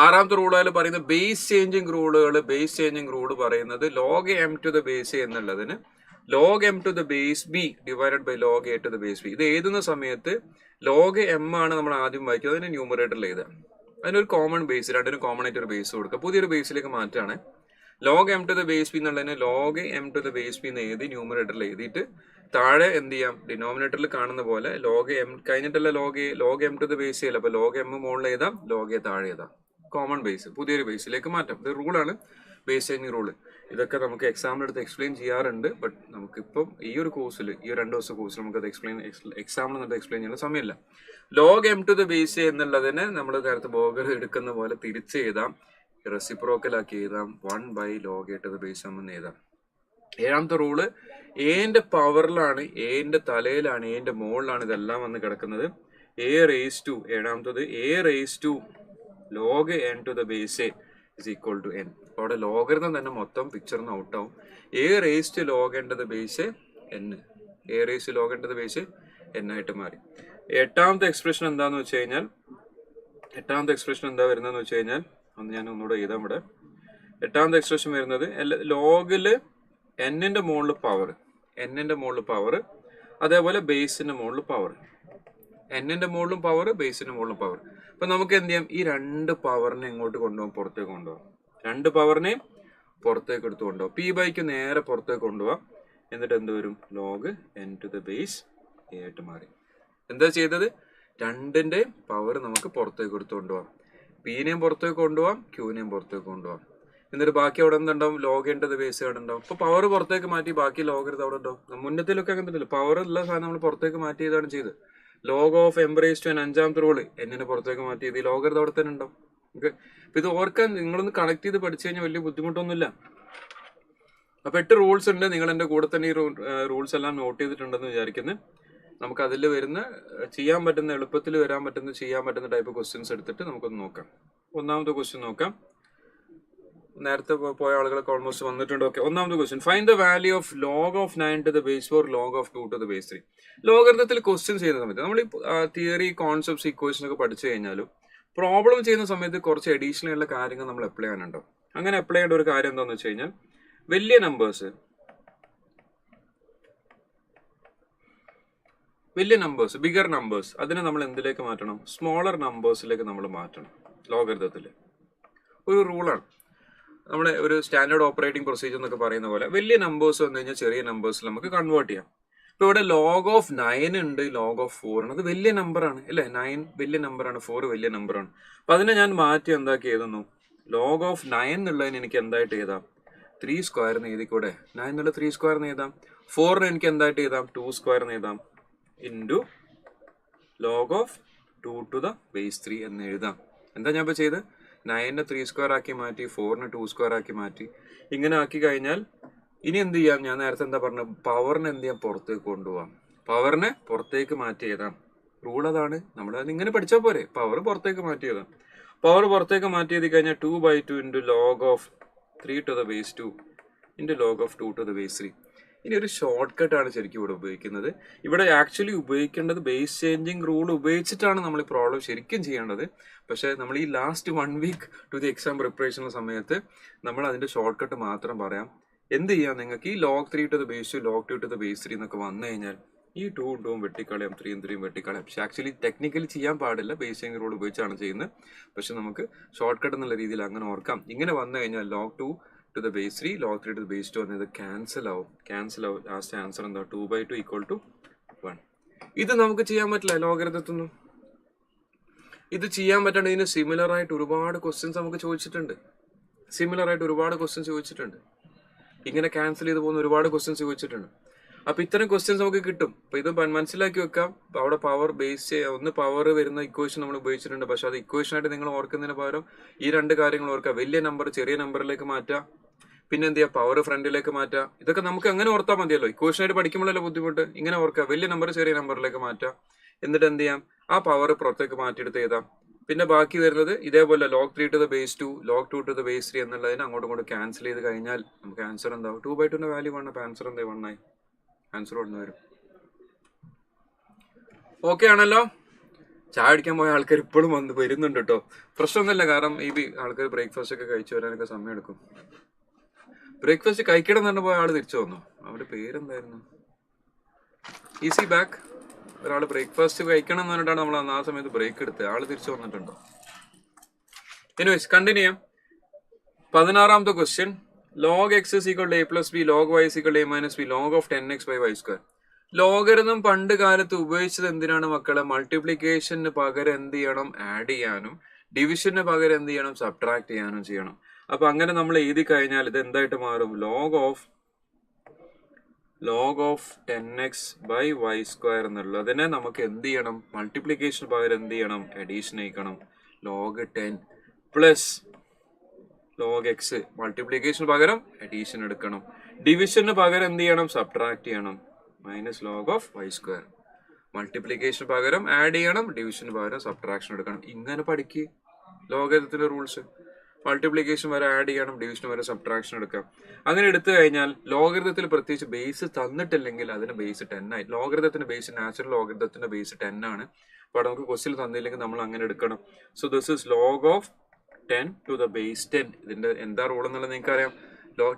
6ാമത്തെ റൂളുകൾ പറയുന്നത് ബേസ് ചേഞ്ചിങ് റൂളുകൾ. ബേസ് ചേഞ്ചിങ് റൂള് പറയുന്നത് log M to the base A എന്നുള്ളതിന് log M to the base B divided by log A to the base B. ഇത് എഴുതുന്ന സമയത്ത് ലോഗ് എം ആണ് നമ്മൾ ആദ്യം വായിക്കുക, അതിന് ന്യൂമറേറ്ററിൽ എഴുതുക. അതിനൊരു കോമൺ ബേസ്, രണ്ടിനും കോമൺ ആയിട്ട് ഒരു ബേസ് കൊടുക്കുക. പുതിയൊരു ബേസിലേക്ക് മാറ്റാണ്. Log M to the base B എന്നുള്ളതിന് log M to the base B എന്ന് എഴുതി ന്യൂമറേറ്ററിൽ എഴുതിയിട്ട് താഴെ എന്ത് ചെയ്യാം? ഡിനോമിനേറ്ററിൽ കാണുന്ന പോലെ ലോഗ് എം കഴിഞ്ഞിട്ടല്ല log M to the base അല്ല, അപ്പൊ ലോഗ് എം മുകളിൽ എഴുതാം, ലോഗ് എ താഴെ എഴുതാം. കോമൺ ബേസ് പുതിയൊരു ബേസിലേക്ക് മാറ്റാം. ഇത് റൂളാണ്, ബേസ് ചേഞ്ചിങ് റൂള്. ഇതൊക്കെ നമുക്ക് എക്സാമിനെടുത്ത് എക്സ്പ്ലെയിൻ ചെയ്യാറുണ്ട്. ബട്ട് നമുക്കിപ്പം ഈ ഒരു കോഴ്സിൽ, ഈ 2 ദിവസത്തെ കോഴ്സിൽ നമുക്കത് എക്സാമിനെടുത്ത് എക്സ്പ്ലെയിൻ ചെയ്യാൻ സമയമില്ല. Log M to the base A എന്നുള്ളതിന് നമ്മൾ നേരത്തെ ബോഗർ എടുക്കുന്ന പോലെ തിരിച്ച് എഴുതാം, റെസിപ്രോക്കൽ ആക്കി എഴുതാം. 1 by log A to the base M എന്ന് എഴുതാം. 7ാമത്തെ റൂള്, എന്റെ പവറിലാണ്, എന്റെ തലയിലാണ്, എന്റെ മുകളിലാണ് ഇതെല്ലാം വന്ന് കിടക്കുന്നത്. എ റേസ് ടു, 7ാമത്തത് A raise to log N to the base A is equal to N. അപ്പോൾ അവിടെ ലോഗരിതം തന്നെ മൊത്തം പിക്ചറിന് ഔട്ടാവും. A raise to log N to the base N, A raise to log N to the base N ആയിട്ട് മാറി. 8ാമത്തെ എക്സ്പ്രഷൻ എന്താന്ന് വെച്ച് കഴിഞ്ഞാൽ, 8ാമത്തെ എക്സ്പ്രഷൻ എന്താ വരുന്നതെന്ന് വെച്ച് കഴിഞ്ഞാൽ, ഒന്ന് ഞാൻ ഒന്നുകൂടെ എഴുതാം ഇവിടെ. 8ാമത്തെ എക്സ്പ്രഷൻ വരുന്നത് ലോഗില് എന്നിന്റെ മുകളിൽ പവർ, എന്നിന്റെ മുകളിൽ പവർ, അതേപോലെ ബേസിന്റെ മുകളിൽ പവർ. എന്നിന്റെ മുകളിലും പവർ, ബേസിന്റെ മുകളിലും പവർ. അപ്പൊ നമുക്ക് എന്ത് ചെയ്യാം? ഈ 2 പവറിനെ എങ്ങോട്ട് കൊണ്ടുപോകാം? പുറത്തേക്ക് കൊണ്ടുപോകാം. 2 പവറിനെ പുറത്തേക്ക് എടുത്ത് കൊണ്ടുപോകാം. പി ബൈക്ക് നേരെ പുറത്തേക്ക് കൊണ്ടുപോകാം. എന്നിട്ട് എന്ത് വരും? Log N to the base A ആയിട്ട് മാറി. എന്താ ചെയ്തത്? 2ന്റെ പവർ നമുക്ക് പുറത്തേക്ക് എടുത്ത് കൊണ്ടുപോകാം. പിനെയും പുറത്തേക്ക് കൊണ്ടുപോകാം, ക്യൂനെയും പുറത്തേക്ക് കൊണ്ടുപോകാം. എന്നിട്ട് ബാക്കി അവിടെ എന്തുണ്ടാവും? Log N to the base അവിടെ ഉണ്ടാവും. അപ്പൊ പവർ പുറത്തേക്ക് മാറ്റി ബാക്കി ലോഗരിതം അവിടെ ഉണ്ടാവും. മുന്നത്തിലൊക്കെ അങ്ങനെ തന്നെ പവർ ഉള്ള സാധനം നമ്മൾ പുറത്തേക്ക് മാറ്റി ചെയ്താണ് ചെയ്ത്. Log of M raise to N 5ാമത്തെ റൂള്, എന്നിനെ പുറത്തേക്ക് മാറ്റി ചെയ്ത് ലോഗരിതം അവിടെ തന്നെ ഉണ്ടാവും. ഓക്കെ, അപ്പൊ ഇത് ഓർക്കാൻ നിങ്ങളൊന്ന് കണക്ട് ചെയ്ത് പഠിച്ചു കഴിഞ്ഞാൽ വലിയ ബുദ്ധിമുട്ടൊന്നുമില്ല. അപ്പൊ 8 റൂൾസ് ഉണ്ട്. നിങ്ങൾ എന്റെ കൂടെ തന്നെ ഈ റൂൾസ് എല്ലാം നോട്ട് ചെയ്തിട്ടുണ്ടെന്ന് വിചാരിക്കുന്നത്. നമുക്ക് അതിൽ വരുന്ന ചെയ്യാൻ പറ്റുന്ന, എളുപ്പത്തിൽ വരാൻ പറ്റുന്ന, ചെയ്യാൻ പറ്റുന്ന ടൈപ്പ് ക്വസ്റ്റ്യൻസ് എടുത്തിട്ട് നമുക്കൊന്ന് നോക്കാം. 1ാമത്തെ ക്വസ്റ്റ്യൻ നോക്കാം. നേരത്തെ പോയ ആളുകളൊക്കെ ഓൾമോസ്റ്റ് വന്നിട്ടുണ്ട്. ഓക്കെ, 1ാമത്തെ question, find the value of log of 9 to the base 4 log of 2 to the base 3. ലോഗരിതത്തിൽ ക്വസ്റ്റ്യൻ ചെയ്യുന്ന സമയത്ത് നമ്മൾ ഈ തിയറി, കോൺസെപ്റ്റ്സ്, ഇക്വേഷൻ ഒക്കെ പഠിച്ചു കഴിഞ്ഞാലും പ്രോബ്ലം ചെയ്യുന്ന സമയത്ത് കുറച്ച് അഡീഷണൽ ആയിട്ടുള്ള കാര്യങ്ങൾ നമ്മൾ അപ്ലൈ ചെയ്യാനുണ്ടോ. അങ്ങനെ അപ്ലൈ ചെയ്യേണ്ട ഒരു കാര്യം എന്താണെന്ന് വെച്ച് കഴിഞ്ഞാൽ, വലിയ നമ്പേഴ്സ്, ബിഗർ നമ്പേഴ്സ്, അതിനെ നമ്മൾ എന്തിലേക്ക് മാറ്റണം? സ്മോളർ നമ്പേഴ്സിലേക്ക് നമ്മൾ മാറ്റണം. ലോഗരിതത്തിൽ ഒരു റൂളാണ്, നമ്മുടെ ഒരു സ്റ്റാൻഡേർഡ് ഓപ്പറേറ്റിംഗ് പ്രൊസീജിയർ എന്നൊക്കെ പറയുന്ന പോലെ. വലിയ നമ്പേഴ്സ് വന്നു കഴിഞ്ഞാൽ ചെറിയ നമ്പേഴ്സിൽ നമുക്ക് കൺവേർട്ട് ചെയ്യാം. ഇപ്പൊ ഇവിടെ ലോഗ് ഓഫ് 9 ഉണ്ട്, ലോഗ് ഓഫ് 4 ഉണ്ട്. അത് വലിയ നമ്പറാണ് അല്ലെ? 9 വലിയ നമ്പറാണ്, 4 വലിയ നമ്പറാണ്. അപ്പൊ അതിനെ ഞാൻ മാറ്റി എന്താക്കി എഴുതുന്നു? ലോഗ് ഓഫ് 9 എന്നുള്ളതിന് എനിക്ക് എന്തായിട്ട് എഴുതാം? 3 സ്ക്വയർ എഴുതിക്കൂടെ? 9 എന്നുള്ള 3 സ്ക്വയർ എഴുതാം. 4 എനിക്ക് എന്തായിട്ട് എഴുതാം? 2 സ്ക്വയർ എഴുതാം. Into log of 2 to the base 3 എന്ന് എഴുതാം. എന്താ ഞാൻ ഇപ്പൊ ചെയ്ത്? 9നെ 3 സ്ക്വയർ ആക്കി മാറ്റി, 4നെ 2 സ്ക്വയർ ആക്കി മാറ്റി. ഇങ്ങനെ ആക്കി കഴിഞ്ഞാൽ ഇനി എന്ത് ചെയ്യാം, ഞാൻ നേരത്തെ എന്താ പറഞ്ഞത്, പവറിനെ എന്ത് ചെയ്യാം, പുറത്തേക്ക് കൊണ്ടുപോകാം. പവറിനെ പുറത്തേക്ക് മാറ്റി എഴുതാം. റൂൾ അതാണ്, നമ്മൾ ഇങ്ങനെ പഠിച്ചാൽ പോരെ. പവർ പുറത്തേക്ക് മാറ്റി എഴുതാം. പവർ പുറത്തേക്ക് മാറ്റി എഴുതി കഴിഞ്ഞാൽ 2/2 into log of 3 to the base 2 into log of 2 to the base 3. ഇനി ഒരു ഷോർട്ട് കട്ടാണ് ശരിക്കും ഇവിടെ ഉപയോഗിക്കുന്നത്. ഇവിടെ ആക്ച്വലി ഉപയോഗിക്കേണ്ടത് ബേസ് ചേഞ്ചിങ് റൂൾ ഉപയോഗിച്ചിട്ടാണ് നമ്മൾ ഈ പ്രോബ്ലം ശരിക്കും ചെയ്യേണ്ടത്. പക്ഷേ നമ്മൾ ഈ last 1 week to the exam preparation സമയത്ത് നമ്മൾ അതിന്റെ ഷോർട്ട് കട്ട് മാത്രം പറയാം. എന്ത് ചെയ്യാം, നിങ്ങൾക്ക് ഈ log 3 to the base 2 log 2 to the base 3 എന്നൊക്കെ വന്നു കഴിഞ്ഞാൽ ഈ 2 വെട്ടിക്കളയാം, 3 വെട്ടിക്കളയാം. പക്ഷെ ആക്ച്വലി ടെക്നിക്കലി ചെയ്യാൻ പാടില്ല, ബേസ് ചേഞ്ചിങ് റൂൾ ഉപയോഗിച്ചാണ് ചെയ്യുന്നത്. പക്ഷെ നമുക്ക് ഷോർട്ട് കട്ട് എന്നുള്ള രീതിയിൽ അങ്ങനെ ഓർക്കാം. ഇങ്ങനെ വന്നു കഴിഞ്ഞാൽ log 2 to the base 3 log 3 to the base 2 എന്നത് ക്യാൻസൽ ആവും. ലാസ്റ്റ് ആൻസർ എന്താ, 2/2 ഈക്വൽ ടു 1. ഇത് നമുക്ക് ചെയ്യാൻ പറ്റില്ല ലോഗരിതത്തൊന്നും. ഇത് ചെയ്യാൻ പറ്റാണ്ട് ഇതിന് സിമിലർ ആയിട്ട് ഒരുപാട് ക്വസ്റ്റ്യൻസ് നമുക്ക് ചോദിച്ചിട്ടുണ്ട്. ഇങ്ങനെ ക്യാൻസൽ ചെയ്ത് പോകുന്ന ഒരുപാട് ക്വസ്റ്റ്യൻസ് ചോദിച്ചിട്ടുണ്ട്. അപ്പൊ ഇത്തരം ക്വസ്റ്റ്യൻസ് നമുക്ക് കിട്ടും. അപ്പൊ ഇത് മനസ്സിലാക്കി വെക്കാം. അവിടെ പവർ ബേസ് ഒന്ന് പവർ വരുന്ന ഇക്വേഷൻ നമ്മൾ ഉപയോഗിച്ചിട്ടുണ്ട്. പക്ഷെ അത് ഇക്വേഷനായിട്ട് നിങ്ങൾ ഓർക്കുന്നതിന് പകരം ഈ രണ്ട് കാര്യങ്ങൾ ഓർക്കുക. വലിയ നമ്പർ ചെറിയ നമ്പറിലേക്ക് മാറ്റാം, പിന്നെ എന്ത് ചെയ്യാം, പവർ ഫ്രണ്ടിലേക്ക് മാറ്റാം. ഇതൊക്കെ നമുക്ക് അങ്ങനെ ഓർത്താൽ മതിയല്ലോ. ഇക്വേഷനായിട്ട് പഠിക്കുമ്പോഴല്ലോ ബുദ്ധിമുട്ട്. ഇങ്ങനെ ഓർക്കുക, വലിയ നമ്പർ ചെറിയ നമ്പറിലേക്ക് മാറ്റാം, എന്നിട്ട് എന്ത് ചെയ്യാം, ആ പവർ പുറത്തേക്ക് മാറ്റിയെടുത്ത് എഴുതാം. പിന്നെ ബാക്കി വരുന്നത് ഇതേപോലെ log 3 to the base 2 log 2 to the base 3 എന്നുള്ളതിന് അങ്ങോട്ടും ക്യാൻസൽ ചെയ്ത് കഴിഞ്ഞാൽ നമുക്ക് ആൻസർ എന്താവും, 2/2 വാല്യൂ വേണം. അപ്പൊ ആൻസർ എന്താ, 1 ആയി. ആൻസർ 1 വരും. ഓക്കെ ആണല്ലോ. ചായ അടിക്കാൻ പോയ ആൾക്കാർ ഇപ്പോഴും വരുന്നുണ്ട് കേട്ടോ. പ്രശ്നമൊന്നുമില്ല, കാരണം ഈ ആൾക്കാർ ബ്രേക്ക്ഫാസ്റ്റ് ഒക്കെ കഴിച്ചു വരാനൊക്കെ സമയം എടുക്കും. ബ്രേക്ക്ഫാസ്റ്റ് കഴിക്കണം എന്ന് പറഞ്ഞ പോയ ആള് തിരിച്ചു വന്നു. അവരുടെ പേരെന്തായിരുന്നു, ഈസി ബാക്ക്. ഒരാൾ ബ്രേക്ക്ഫാസ്റ്റ് കഴിക്കണം എന്ന് പറഞ്ഞിട്ടാണ് നമ്മൾ ആ സമയത്ത് ബ്രേക്ക് എടുത്തത്. ആള് തിരിച്ചു വന്നിട്ടുണ്ടോ? എനിവേസ് കണ്ടിന്യൂ ചെയ്യാം. 16ാമത്തെ question, log x is equal to a plus b log y is equal to a minus b log of 10x by y square. Logarithm പണ്ട് കാലത്ത് ഉപയോഗിച്ചത് എന്തിനാണ് മക്കളെ? മൾട്ടിപ്ലിക്കേഷന് പകരം എന്ത് ചെയ്യണം, ആഡ് ചെയ്യാനും ഡിവിഷന് പകരം എന്ത് ചെയ്യണം, സബ്ട്രാക്ട് ചെയ്യാനും ചെയ്യണം. അപ്പൊ അങ്ങനെ നമ്മൾ എഴുതി കഴിഞ്ഞാൽ ഇത് എന്തായിട്ട് മാറും, log of 10x by y square എന്നുള്ളതിനെ നമുക്ക് എന്ത് ചെയ്യണം, മൾട്ടിപ്ലിക്കേഷന് പകരം എന്ത് ചെയ്യണം, അഡീഷൻ ആയിക്കണം. log 10 പ്ലസ് log x, മൾട്ടിപ്ലിക്കേഷന് പകരം അഡീഷൻ എടുക്കണം. ഡിവിഷന് പകരം എന്ത് ചെയ്യണം, സബ്ട്രാക്ട് ചെയ്യണം. Minus log of y square. മൾട്ടിപ്ലിക്കേഷന് പകരം ആഡ് ചെയ്യണം, ഡിവിഷന് പകരം സബ്ട്രാക്ഷൻ എടുക്കണം. ഇങ്ങനെ പഠിക്കുക ലോഗരിതത്തിന്റെ റൂൾസ്. മൾട്ടിപ്ലിക്കേഷൻ വരെ ആഡ് ചെയ്യണം, ഡിവിഷൻ വരെ സബ്ട്രാക്ഷൻ എടുക്കാം. അങ്ങനെ എടുത്തു കഴിഞ്ഞാൽ ലോഗരിതത്തിൽ പ്രത്യേകിച്ച് ബേസ് തന്നിട്ടില്ലെങ്കിൽ അതിന് ബേസ് 10 ആയി. ലോഗരിതത്തിന്റെ ബേസ്, നാച്ചുറൽ ലോഗരിതത്തിന്റെ ബേസ് 10 ആണ്. അപ്പോൾ നമുക്ക് ക്വസ്റ്റ്യൻ തന്നില്ലെങ്കിൽ നമ്മൾ അങ്ങനെ എടുക്കണം. So this is log of 10 to the base 10. ഇതിന്റെ എന്താ റൂൾ എന്നുള്ളത് നിങ്ങൾക്ക് അറിയാം.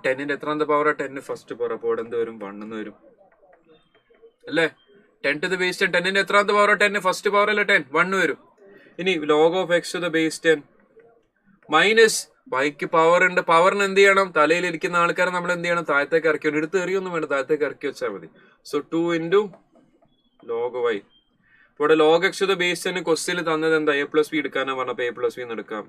10ന്റെ എത്രാമത്തെ പവർ? 10 first power. അപ്പോൾ എന്ത് വരും, 1 എന്ന് വരും അല്ലേ. 10 to the base 10, 10ന്റെ എത്രാമത്തെ പവർ? 10 ഫസ്റ്റ് പവർ അല്ലേ 10, 1 വരും. ഇനി log of x to the base 10 minus വൈക്ക് പവർ ഉണ്ട്. പവറിന് എന്ത് ചെയ്യണം, തലയിൽ ഇരിക്കുന്ന ആൾക്കാരെ നമ്മൾ എന്ത് ചെയ്യണം, താഴത്തേക്ക് ഇറക്കി. എടുത്ത് എറിയൊന്നും വേണ്ട, താഴത്തേക്ക് ഇറക്കി വെച്ചാൽ മതി. So 2 into log y. ഇവിടെ log x to the base 10 question തന്നത് എന്താ, a plus b എടുക്കാനാ പറഞ്ഞപ്പോ a plus b എന്ന് എടുക്കാം.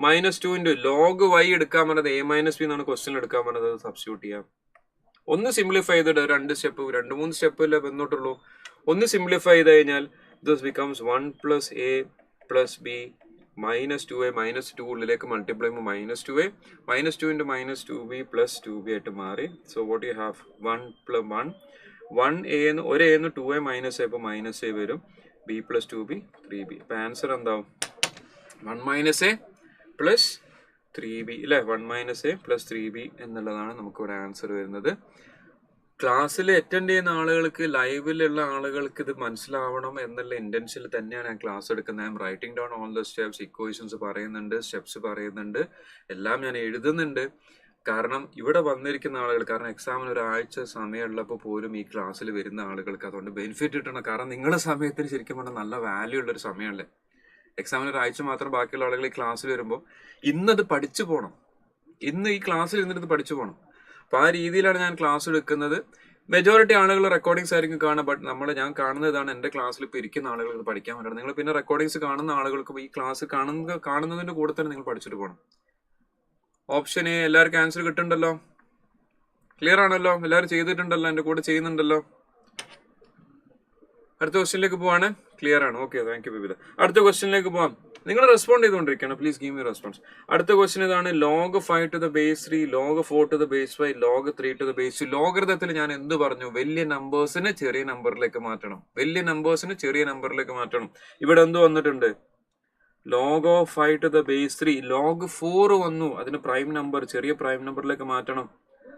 -2 into log y എടുക്കാൻ പറഞ്ഞത് a minus b എന്നാണ് ക്വസ്റ്റ്യൻ എടുക്കാൻ പറഞ്ഞത്. സബ്സ്റ്റിറ്റ്യൂട്ട് ചെയ്യാം. ഒന്ന് സിംപ്ലിഫൈ ചെയ്തിട്ട് 2 സ്റ്റെപ്പ് 2-3 സ്റ്റെപ്പ് അല്ലേ വന്നിട്ടുള്ളൂ. ഒന്ന് സിംപ്ലിഫൈ ചെയ്ത് കഴിഞ്ഞാൽ this becomes 1 plus a plus b minus 2a minus 2 ഉള്ളിലേക്ക് മൾട്ടിപ്ലൈ ചെയ്യുമ്പോൾ -2a -2 into -2b plus 2b ആയിട്ട് മാറി. So what you have, 1 plus 1a ഒരു a 2a മൈനസ് a, അപ്പോൾ -a വരും. b plus 2b 3b. അപ്പൊ ആൻസർ എന്താവും, 1 minus a plus 3b അല്ലെ. 1 minus a plus 3b എന്നുള്ളതാണ് നമുക്കിവിടെ ആൻസർ വരുന്നത്. ക്ലാസ്സിൽ അറ്റൻഡ് ചെയ്യുന്ന ആളുകൾക്ക്, ലൈവിലുള്ള ആളുകൾക്ക് ഇത് മനസ്സിലാവണം എന്നുള്ള ഇന്റൻഷനിൽ തന്നെയാണ് ഞാൻ ക്ലാസ് എടുക്കുന്നത്. I M writing down all the steps. Equations പറയുന്നുണ്ട്, സ്റ്റെപ്സ് പറയുന്നുണ്ട്, എല്ലാം ഞാൻ എഴുതുന്നുണ്ട്. കാരണം ഇവിടെ വന്നിരിക്കുന്ന ആളുകൾ, കാരണം എക്സാമിന് ഒരാഴ്ച സമയമുള്ളപ്പോൾ പോലും ഈ ക്ലാസ്സിൽ വരുന്ന ആളുകൾക്ക് അതുകൊണ്ട് ബെനിഫിറ്റ് കിട്ടണം. കാരണം നിങ്ങളുടെ സമയത്തിന് ശരിക്കും പറഞ്ഞാൽ നല്ല വാല്യൂ ഉള്ളൊരു സമയമല്ലേ. എക്സാമിന് ഒരാഴ്ച മാത്രം ബാക്കിയുള്ള ആളുകൾ ഈ ക്ലാസ്സിൽ വരുമ്പോൾ ഇന്നത് പഠിച്ചു പോകണം. ഇന്ന് ഈ ക്ലാസ്സിൽ ഇരുന്നിട്ട് പഠിച്ചു പോകണം. അപ്പൊ ആ രീതിയിലാണ് ഞാൻ ക്ലാസ് എടുക്കുന്നത്. മെജോറിറ്റി ആളുകൾ റെക്കോർഡിങ്സ് ആയിരിക്കും കാണുക. ബട്ട് ഞാൻ കാണുന്നത് ഇതാണ്, എന്റെ ക്ലാസ്സിൽ ഇപ്പോൾ ഇരിക്കുന്ന ആളുകൾക്ക് പഠിക്കാൻ വേണ്ടിയിട്ട്. നിങ്ങൾ പിന്നെ റെക്കോർഡിങ്സ് കാണുന്ന ആളുകൾക്ക് ഈ ക്ലാസ് കാണുന്നതിന്റെ കൂടെ തന്നെ നിങ്ങൾ പഠിച്ചിട്ട് പോകണം. ഓപ്ഷൻ എ എല്ലാവർക്കും ആൻസർ കിട്ടുന്നുണ്ടല്ലോ, ക്ലിയർ ആണല്ലോ, എല്ലാവരും ചെയ്തിട്ടുണ്ടല്ലോ, എന്റെ കൂടെ ചെയ്യുന്നുണ്ടല്ലോ. അടുത്ത ക്വസ്റ്റ്യനിലേക്ക് പോവാണ്. ക്ലിയർ ആണ്, ഓക്കെ, താങ്ക് യു ബിബിത. അടുത്ത ക്വസ്റ്റ്യനിലേക്ക് പോവാം. നിങ്ങൾ റെസ്പോണ്ട് ചെയ്തുകൊണ്ടിരിക്കണം. Please give me response. അടുത്ത ക്വസ്റ്റ്യൻ ഇതാണ്. log 5 to the base 3, log 4 to the base 5, log 3 to the base 2. ലോഗരിതത്തിൽ ഞാൻ എന്ത് പറഞ്ഞു? വലിയ നമ്പേഴ്സിന് ചെറിയ നമ്പറിലേക്ക് മാറ്റണം. വലിയ നമ്പേഴ്സിന് ചെറിയ നമ്പറിലേക്ക് മാറ്റണം. ഇവിടെ എന്ത് വന്നിട്ടുണ്ട്? log of 5 to the base 3, log 4 വന്നു. അതിന് പ്രൈം നമ്പർ, ചെറിയ പ്രൈം നമ്പറിലേക്ക് മാറ്റണം.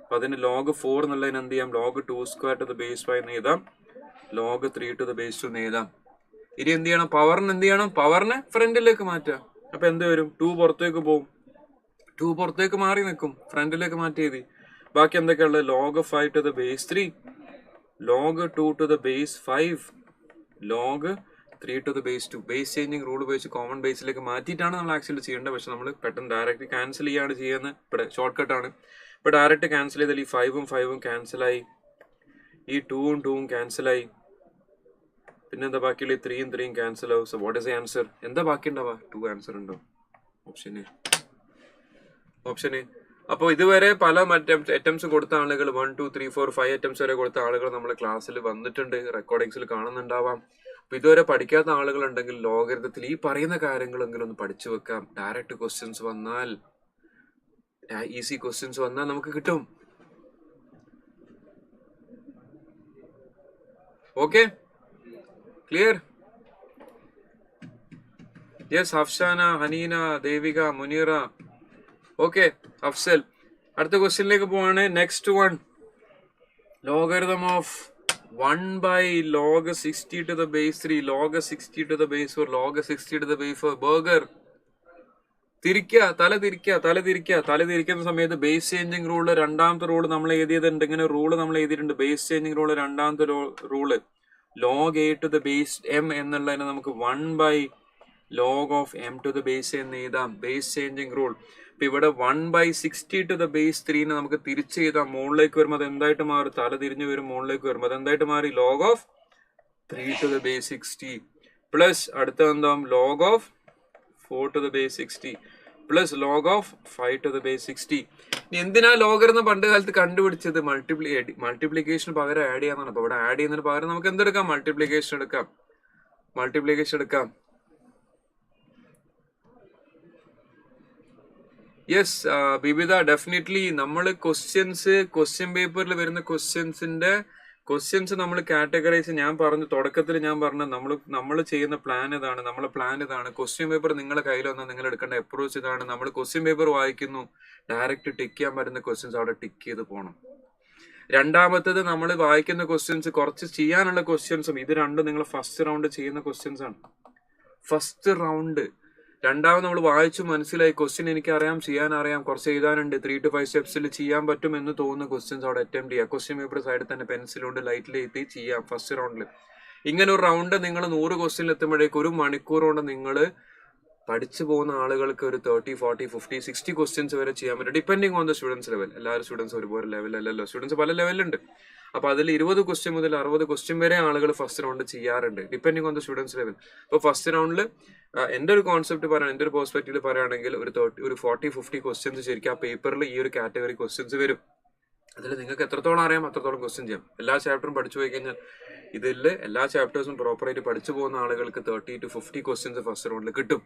അപ്പൊ അതിന് log 4 എന്നുള്ളതിന് എന്ത് ചെയ്യാം? log 2 square to the base 5 എന്ന് എഴുതാം. log 3 to the base 2 എന്ന് എഴുതാം. ഇനി എന്ത് ചെയ്യണം? പവറിന് എന്ത് ചെയ്യണം? പവറിനെ ഫ്രണ്ടിലേക്ക് മാറ്റുക. അപ്പൊ എന്ത് വരും? 2 പുറത്തേക്ക് പോകും. 2 പുറത്തേക്ക് മാറി നിൽക്കും. ഫ്രണ്ടിലേക്ക് മാറ്റി എഴുതി. ബാക്കി എന്തൊക്കെയുള്ളത്? log 5 to the base 3, log 2 to the base 5, log 3 to the base 2. Base changing rule ഉപയോഗിച്ച് കോമൺ ബേസിലേക്ക് മാറ്റിയിട്ടാണ് നമ്മൾ ആക്ച്വലി ചെയ്യേണ്ടത്. പക്ഷെ നമ്മൾ പെട്ടെന്ന് ഡയറക്റ്റ് ക്യാൻസൽ ചെയ്യാണ് ചെയ്യുന്നത്. ഇവിടെ ഷോർട്ട് കട്ടാണ്. ഇപ്പൊ ഡയറക്റ്റ് ക്യാൻസൽ ചെയ്താൽ ഈ 5ഉം 5ഉം ക്യാൻസലായി, ഈ 2ഉം 2ഉം ക്യാൻസലായി. പിന്നെന്താ ബാക്കിയുള്ള 3ഉം 3ഉം ക്യാൻസൽ ആവും. So what is the answer? എന്താ ബാക്കി ഉണ്ടാവുക? 2 ആൻസർ ഉണ്ടോ? Option A. അപ്പോൾ ഇതുവരെ പല അറ്റംപ്റ്റ്സ് കൊടുത്ത ആളുകൾ 1 2 3 4 5 അറ്റംപ്റ്റ്സ് വരെ കൊടുത്ത ആളുകൾ നമ്മുടെ ക്ലാസ്സിൽ വന്നിട്ടുണ്ട്, റെക്കോർഡിങ്സിൽ കാണുന്നുണ്ടാവാം. അപ്പൊ ഇതുവരെ പഠിക്കാത്ത ആളുകൾ ഉണ്ടെങ്കിൽ ലോഗരിതത്തിൽ ഈ പറയുന്ന കാര്യങ്ങളെങ്കിലും ഒന്ന് പഠിച്ചു വെക്കാം. ഡയറക്റ്റ് ക്വസ്റ്റ്യൻസ് വന്നാൽ, ഈസി ക്വസ്റ്റ്യൻസ് വന്നാൽ നമുക്ക് കിട്ടും. Okay, clear? Yes, Afshana, Haneena, Devika, Muneera. Okay, Afsal. അടുത്ത ക്വസ്റ്റ്യനിലേക്ക് പോവാണ്. Next one, logarithm of 1 by log 60 to the base 3, log 60 to the base 4, log 60 to the base 4. Burger തല തിരിക്കുന്ന സമയത്ത് ബേസ് ചേഞ്ചിങ് റൂള്, രണ്ടാമത്തെ റൂള് നമ്മൾ എഴുതിയതുണ്ട്. ഇങ്ങനെ റൂള് നമ്മൾ എഴുതിയിട്ടുണ്ട്. ബേസ് ചേഞ്ചിങ് റൂള് രണ്ടാമത്തെ rule log a to the base m എന്നുള്ളതിനെ നമുക്ക് 1 by log of m to the base എന്ന് എഴുതാം. Base changing rule. ഇപ്പൊ ഇവിടെ 1 by 60 to the base 3 നമുക്ക് തിരിച്ച് എഴുതാം. മുകളിലേക്ക് വരുമ്പോൾ അത് എന്തായിട്ട് മാറും? തല തിരിഞ്ഞു വരും. മുകളിലേക്ക് വരുമ്പോൾ അത് എന്തായിട്ട് മാറി? log of 3 to the base 60 plus അടുത്ത എന്താ? log of 4 to the base 60 plus log of 5 to the base 60. എന്തിനാ ലോഗരിതം പണ്ട് കാലത്ത് കണ്ടുപിടിച്ചത്? മൾട്ടിപ്ലിക്കേഷന് പകരം ആഡ് ചെയ്യാന്നാണ്. അപ്പൊ ഇവിടെ ആഡ് ചെയ്യുന്നതിന് പകരം നമുക്ക് എന്തെടുക്കാം? മൾട്ടിപ്ലിക്കേഷൻ എടുക്കാം. യെസ് ബിബിത, ഡെഫിനറ്റ്ലി നമ്മൾ ക്വസ്റ്റ്യൻ പേപ്പറിൽ വരുന്ന ക്വസ്റ്റ്യൻസ് നമ്മൾ കാറ്റഗറൈസ്, ഞാൻ പറഞ്ഞു തുടക്കത്തിൽ, ഞാൻ പറഞ്ഞു നമ്മൾ ചെയ്യുന്ന പ്ലാൻ ഇതാണ്. നമ്മളെ പ്ലാൻ ഇതാണ്. ക്വസ്റ്റ്യൻ പേപ്പർ നിങ്ങളുടെ കയ്യിൽ വന്നാൽ നിങ്ങൾ എടുക്കേണ്ട അപ്രോച്ച് ഇതാണ്. നമ്മൾ ക്വസ്റ്റ്യൻ പേപ്പർ വായിക്കുന്നു, ഡയറക്റ്റ് ടിക്ക് ചെയ്യാൻ പറ്റുന്ന ക്വസ്റ്റ്യൻസ് അവിടെ ടിക്ക് ചെയ്ത് പോകണം. രണ്ടാമത്തേത്, നമ്മൾ വായിക്കുന്ന ക്വസ്റ്റ്യൻസ് കുറച്ച് ചെയ്യാനുള്ള ക്വസ്റ്റ്യൻസും, ഇത് രണ്ടും നിങ്ങൾ ഫസ്റ്റ് റൗണ്ട് ചെയ്യുന്ന ക്വസ്റ്റ്യൻസ് ആണ്. First round. രണ്ടാമത് നമ്മൾ വായിച്ചു മനസ്സിലായി, ക്വസ്റ്റ്യൻ എനിക്ക് അറിയാം, ചെയ്യാൻ അറിയാം, കുറച്ച് എഴുതാനുണ്ട്, 3 to 5 സ്റ്റെപ്സിൽ ചെയ്യാൻ പറ്റും എന്ന് തോന്നുന്ന ക്വസ്റ്റ്യൻസ് അവിടെ അറ്റംപ്റ്റ് ചെയ്യുക. ക്വസ്റ്റ്യൻ പേപ്പർ സൈഡിൽ തന്നെ പെൻസിലുണ്ട്, ലൈറ്റിൽ എഴുതി ചെയ്യാം ഫസ്റ്റ് റൗണ്ടിൽ. ഇങ്ങനെ ഒരു റൗണ്ട് നിങ്ങൾ 100 ക്വസ്റ്റ്യനിൽ എത്തുമ്പോഴേക്കും 1 മണിക്കൂർ കൊണ്ട് നിങ്ങൾ പഠിച്ചു പോകുന്ന ആളുകൾക്ക് ഒരു 30 40 50 60 ക്വസ്റ്റ്യൻസ് വരെ ചെയ്യാൻ പറ്റും, depending on the students level. എല്ലാവരും സ്റ്റുഡൻസ് ഒരുപോലെ ലെവലല്ലല്ലോ, സ്റ്റുഡൻസ് പല ലെവലുണ്ട്. അപ്പൊ അതിൽ 20 ക്വസ്റ്റ്യൻ മുതൽ 60 ക്വസ്റ്റ്യൻ വരെ ആളുകൾ ഫസ്റ്റ് റൗണ്ട് ചെയ്യാറുണ്ട്, depending on the students level. അപ്പൊ ഫസ്റ്റ് റൗണ്ടിൽ എന്റെ ഒരു കോൺസെപ്റ്റ് പറയാൻ, എന്റെ ഒരു പെർസ്പെക്റ്റീവ് പറയുകയാണെങ്കിൽ ഒരു 40 50 ക്വസ്റ്റ്യൻസ് ശരിക്കും ആ പേപ്പറിൽ ഈ ഒരു കാറ്റഗറി ക്വസ്റ്റ്യൻസ് വരും. അതിൽ നിങ്ങൾക്ക് എത്രത്തോളം അറിയാം അത്രത്തോളം ക്വസ്റ്റ്യൻ ചെയ്യാം. എല്ലാ ചാപ്റ്ററും പഠിച്ചു പോയി കഴിഞ്ഞാൽ ഇതിൽ എല്ലാ ചാപ്റ്റേഴ്സും പ്രോപ്പറായിട്ട് പഠിച്ചു പോകുന്ന ആളുകൾക്ക് 30 to 50 ക്വസ്റ്റ്യൻസ് ഫസ്റ്റ് റൗണ്ടിൽ കിട്ടും.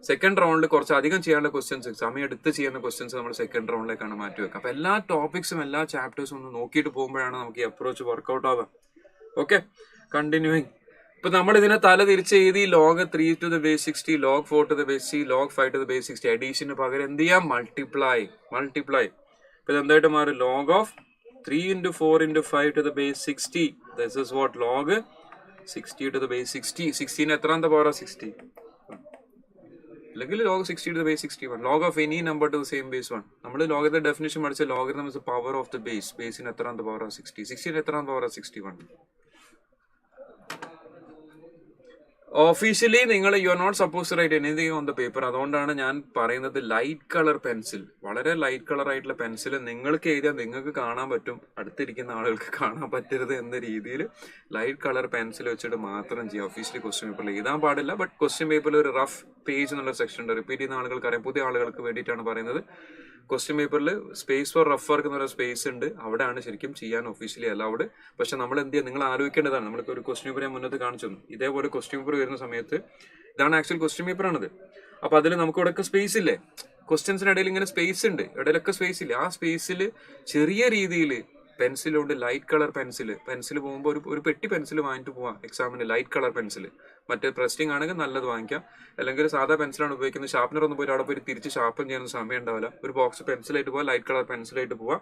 സെക്കൻഡ് റൗണ്ടിൽ കുറച്ച് അധികം ചെയ്യാനുള്ള ക്വസ്റ്റ്യൻസ്, സമയം എടുത്ത് ചെയ്യുന്ന ക്വസ്റ്റ്യൻസ് നമ്മൾ സെക്കൻഡ് റൗണ്ടിലേക്കാണ് മാറ്റി വെക്കുക. അപ്പൊ എല്ലാ ടോപ്പിക്സും എല്ലാ ചാപ്റ്റേഴ്സും ഒന്ന് നോക്കിയിട്ട് പോകുമ്പോഴാണ് നമുക്ക് ഈ അപ്രോച്ച് വർക്ക്ഔട്ട് ആവുക. Okay, continuing. ഇപ്പൊ നമ്മൾ ഇതിനെ തല തിരിച്ച് എഴുതി log 3 to the base 60, log 4 to the base c, log 5 to the base 60. Addition പകരം എന്ത് ചെയ്യാം? മൾട്ടിപ്ലൈ. ഇപ്പൊ ഇതെന്തായിട്ട് മാറി? log of 3 into 4 into 5 to the base 60. This is what? log 60 to the base 60. 16 എത്രാമത്തെ പവർ? 60. അല്ലെങ്കിൽ log 60 to the base 61. log of any number to the same base 1. നമ്മൾ ലോഗത്തിന്റെ ഡെഫിനിഷൻ പഠിച്ച logarithm is the power of the base. ബേസിന് എത്രാമത്തെ പവർ? 60. 16 എത്രാമത്തെ പവർ? 61. ഒഫീഷ്യലി നിങ്ങൾ you are not suppose to write anything on the paper. അതുകൊണ്ടാണ് ഞാൻ പറയുന്നത് ലൈറ്റ് കളർ പെൻസിൽ, വളരെ ലൈറ്റ് കളർ ആയിട്ടുള്ള പെൻസിൽ നിങ്ങൾക്ക് എഴുതിയാൽ നിങ്ങൾക്ക് കാണാൻ പറ്റും, അടുത്തിരിക്കുന്ന ആളുകൾക്ക് കാണാൻ പറ്റരുത് എന്ന രീതിയിൽ ലൈറ്റ് കളർ പെൻസിൽ വെച്ചിട്ട് മാത്രം ചെയ്യാം. ഒഫീഷ്യലി ക്വസ്റ്റ്യൻ പേപ്പറിൽ എഴുതാൻ പാടില്ല. ബട്ട് ക്വസ്റ്റ്യൻ പേപ്പറിൽ ഒരു റഫ് പേജ് എന്നുള്ള സെക്ഷൻ ഉണ്ട്. റിപ്പീറ്റ് ചെയ്യുന്ന ആളുകൾക്ക് അറിയാം, പുതിയ ആളുകൾക്ക് വേണ്ടിയിട്ടാണ് പറയുന്നത്. ക്വസ്റ്റ്യൻ പേപ്പറിൽ സ്പേസ് ഫോർ റഫ് വർക്ക് എന്നൊരു സ്പേസ് ഉണ്ട്, അവിടെയാണ് ശരിക്കും ചെയ്യാൻ ഒഫീഷ്യലി അലൗഡ്. പക്ഷെ നമ്മൾ എന്ത് ചെയ്യാം, നിങ്ങൾ ആലോചിക്കേണ്ടതാണ്. നമ്മൾക്ക് ഒരു ക്വസ്റ്റ്യൻ പേപ്പർ ഞാൻ മുന്നത്ത് കാണിച്ചു തന്നു. ഇതേപോലെ ക്വസ്റ്റ്യൻ പേപ്പർ വരുന്ന സമയത്ത് ഇതാണ് ആക്ച്വൽ ക്വസ്റ്റ്യൻ പേപ്പർ ആണിത്. അപ്പൊ അതിൽ നമുക്ക് ഇവിടെയൊക്കെ സ്പേസ് ഇല്ലേ, ക്വസ്റ്റ്യൻസിനിടയിൽ ഇങ്ങനെ സ്പേസ് ഉണ്ട്, ഇടയിലൊക്കെ സ്പേസ് ഇല്ല. ആ സ്പേസിൽ ചെറിയ രീതിയിൽ പെൻസിലുണ്ട്, ലൈറ്റ് കളർ പെൻസിൽ പോകുമ്പോൾ ഒരു പെട്ടി പെൻസിൽ വാങ്ങിട്ട് പോവാം എക്സാമിന്, ലൈറ്റ് കളർ പെൻസിൽ. മറ്റേ പ്രസ്റ്റിംഗ് ആണെങ്കിൽ നല്ലത് വാങ്ങിക്കാം, അല്ലെങ്കിൽ സാധാ പെൻസിലാണ് ഉപയോഗിക്കുന്നത്. ഷാർപ്പനർ ഒന്നും പോയിട്ട് അവിടെ പോയി തിരിച്ച് ഷാർപ്പൻ ചെയ്യാൻ സമയം ഉണ്ടാവില്ല. ഒരു ബോക്സ് പെൻസിലായിട്ട് പോവാം, ലൈറ്റ് കളർ പെൻസിലായിട്ട് പോവാം,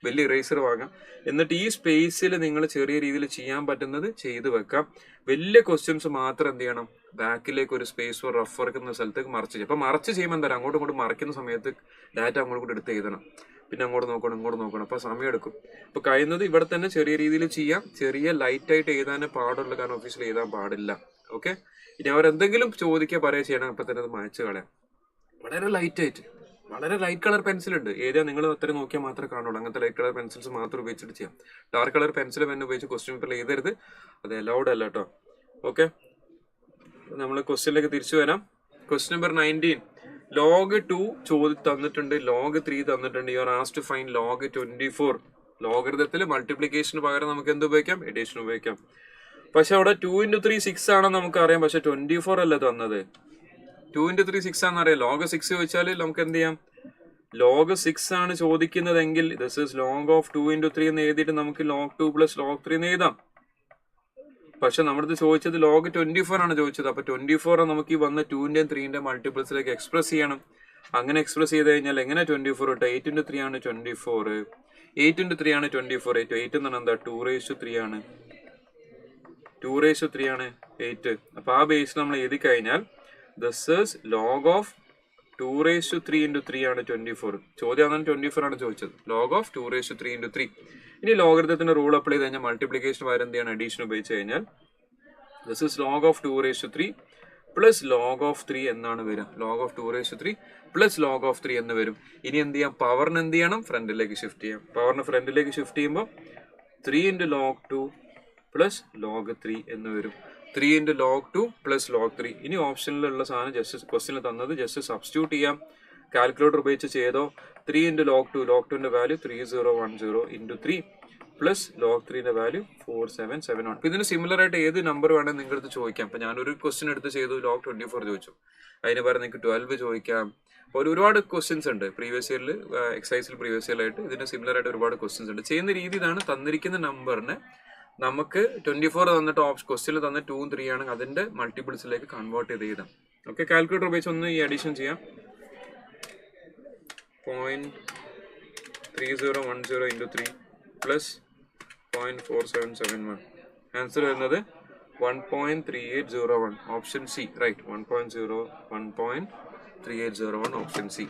വലിയ ഇറേസർ വാങ്ങാം. എന്നിട്ട് ഈ സ്പേസിൽ നിങ്ങൾ ചെറിയ രീതിയിൽ ചെയ്യാൻ പറ്റുന്നത് ചെയ്ത് വെക്കാം. വലിയ ക്വസ്റ്റ്യൻസ് മാത്രം എന്ത് ചെയ്യണം, ബാക്കിലേക്ക് ഒരു സ്പേസ് ഫോർ റഫ് വർക്ക് എന്ന സ്ഥലത്തേക്ക് മറച്ച് ചെയ്യും. അപ്പൊ മറച്ച് ചെയ്യുമ്പോൾ എന്താ, അങ്ങോട്ടും ഇങ്ങോട്ട് മറക്കുന്ന സമയത്ത് ഡാറ്റ അങ്ങോട്ടും കൂടി എടുത്ത് എഴുതണം, പിന്നെ അങ്ങോട്ട് നോക്കണം ഇങ്ങോട്ട് നോക്കണം, അപ്പൊ സമയം എടുക്കും. അപ്പൊ കഴിയുന്നത് ഇവിടെ തന്നെ ചെറിയ രീതിയിൽ ചെയ്യാം. ചെറിയ ലൈറ്റ് ആയിട്ട് എഴുതാനേ പാടുള്ളൂ, കാരണം ഓഫീസിൽ എഴുതാൻ പാടില്ല. ഓക്കെ, ഇനി അവരെന്തെങ്കിലും ചോദിക്കുക പറയുക ചെയ്യണം, അപ്പൊ തന്നെ അത് മായ്ച്ചു കളയാം. വളരെ ലൈറ്റ് ആയിട്ട്, വളരെ ലൈറ്റ് കളർ പെൻസിൽ ഉണ്ട്, ഏതാ നിങ്ങൾ അത്ര നോക്കിയാൽ മാത്രമേ കാണുള്ളൂ. അങ്ങനത്തെ ലൈറ്റ് കളർ പെൻസിൽസ് മാത്രം ഉപയോഗിച്ചിട്ട് ചെയ്യാം. ഡാർക്ക് കളർ പെൻസിൽ പെൻ ഉപയോഗിച്ച് ക്വസ്റ്റ്യൻ പേപ്പറിൽ എഴുതരുത്, അത് അലൗഡ് അല്ല കേട്ടോ. ഓക്കെ, നമ്മൾ ക്വസ്റ്റ്യനിലേക്ക് തിരിച്ചു വരാം. Question number 19. ലോഗ് 2 തന്നിട്ടുണ്ട്, ലോഗ് 3 തന്നിട്ടുണ്ട്. You are asked to find log 24. ലോഗരിതത്തിൽ മൾട്ടിപ്ലിക്കേഷന് പകരം നമുക്ക് എന്ത് ഉപയോഗിക്കാം, എഡിഷൻ ഉപയോഗിക്കാം. പക്ഷെ അവിടെ 2 × 3 6 ആണെന്ന് നമുക്ക് അറിയാം, പക്ഷെ 24 അല്ല തന്നത്. 2 × 3 6 ആണെന്ന് അറിയാം. ലോഗ് 6 ചോദിച്ചാൽ നമുക്ക് എന്ത് ചെയ്യാം, ലോഗ് 6 ആണ് ചോദിക്കുന്നതെങ്കിൽ ദിസ് ഇസ് ലോഗ് ഓഫ് 2 × 3 എന്ന് എഴുതിയിട്ട് നമുക്ക് log 2 + log 3 എന്ന് എഴുതാം. പക്ഷെ നമ്മുടെ ചോദിച്ചത് ലോഗ് 24 ആണ് ചോദിച്ചത്. അപ്പൊ 24 നമുക്ക് ഈ വന്ന 2ന്റെയും 3ന്റെയും മൾട്ടിപ്പിൾസിലേക്ക് എക്സ്പ്രസ് ചെയ്യണം. അങ്ങനെ എക്സ്പ്രസ് ചെയ്ത് കഴിഞ്ഞാൽ എങ്ങനെ 24 കിട്ടും, 8 × 3 ആണ് 24, 8 × 3 ആണ് 24, 8 എന്ന് പറഞ്ഞാൽ എന്താ 2�3 ആണ്, 2�3 ആണ് 8. അപ്പൊ ആ ബേസ് നമ്മൾ എഴുതി കഴിഞ്ഞാൽ ദിസ് ഈസ് ലോഗ് ഓഫ് 2�3× 3 ആണ് 24. ചോദ്യം അതാണ് 24 ആണ് ചോദിച്ചത്, ലോഗ് ഓഫ് 2�3× 3. ഇനി ലോഗരിതത്തിന്റെ റൂൾ അപ്ലൈ ചെയ്ത് കഴിഞ്ഞാൽ മൾട്ടിപ്ലിക്കേഷൻ പകരം എന്ത് ചെയ്യണം, അഡീഷൻ ഉപയോഗിച്ച് കഴിഞ്ഞാൽ this is log of 2�3 plus log of 3 എന്നാണ് വരിക. Log of 2�3 plus log of 3 എന്ന് വരും. ഇനി എന്ത് ചെയ്യാം, പവറിന് എന്ത് ചെയ്യണം, ഫ്രണ്ടിലേക്ക് ഷിഫ്റ്റ് ചെയ്യാം. പവറിന് ഫ്രണ്ടിലേക്ക് ഷിഫ്റ്റ് ചെയ്യുമ്പോൾ 3 × log 2 പ്ലസ് log 3 എന്ന് വരും. 3 × log 2 പ്ലസ് log 3. ഇനി ഓപ്ഷനിലുള്ള സാധനം ജസ്റ്റ് ക്വസ്റ്റ്യനിൽ തന്നത് ജസ്റ്റ് സബ്സ്റ്റിറ്റ്യൂട്ട് ചെയ്യാം. കാൽക്കുലേറ്റർ ഉപയോഗിച്ച് ചെയ്തോ. 3 × log 2, log 2ന്റെ വാല്യൂ 3010 × 3 പ്ലസ് log 3ന്റെ വാല്യൂ 4771. അപ്പൊ ഇതിന് സിമിലർ ആയിട്ട് ഏത് നമ്പർ വേണമെങ്കിൽ നിങ്ങൾക്ക് അടുത്ത് ചോദിക്കാം. അപ്പൊ ഞാനൊരു ക്വസ്റ്റ്യൻ എടുത്ത് ചെയ്തു, log 24 ചോദിച്ചു, അതിന് പകരം നിങ്ങൾക്ക് 12 ചോദിക്കാം. അപ്പോൾ ഒരുപാട് ക്വസ്റ്റ്യൻസ് ഉണ്ട് പ്രീവിയസ് ഇയറിൽ, എക്സൈസിൽ പ്രീവിയസ് ഇയറിലായിട്ട് ഇതിന് സിമിലർ ആയിട്ട് ഒരുപാട് ക്വസ്റ്റ്യൻസ് ഉണ്ട്. ചെയ്യുന്ന രീതി ഇതാണ്, തന്നിരിക്കുന്ന നമ്പറിന് നമുക്ക് 24 തന്നിട്ട് ക്വസ്റ്റ്യനിൽ തന്ന 2 ഉം 3 ആണെങ്കിൽ അതിന്റെ മൾട്ടിപ്പിൾസിലേക്ക് കൺവേർട്ട് ചെയ്ത് എഴുതാം. ഓക്കെ, കാൽക്കുലേറ്റർ ഉപയോഗിച്ച് ഒന്ന് ഈ അഡീഷൻ ചെയ്യാം. 0.3010 × 3 പ്ലസ് 0.4771. ആൻസർ വരുന്നത് 1.3801. Option C, right. 1.3801 option C.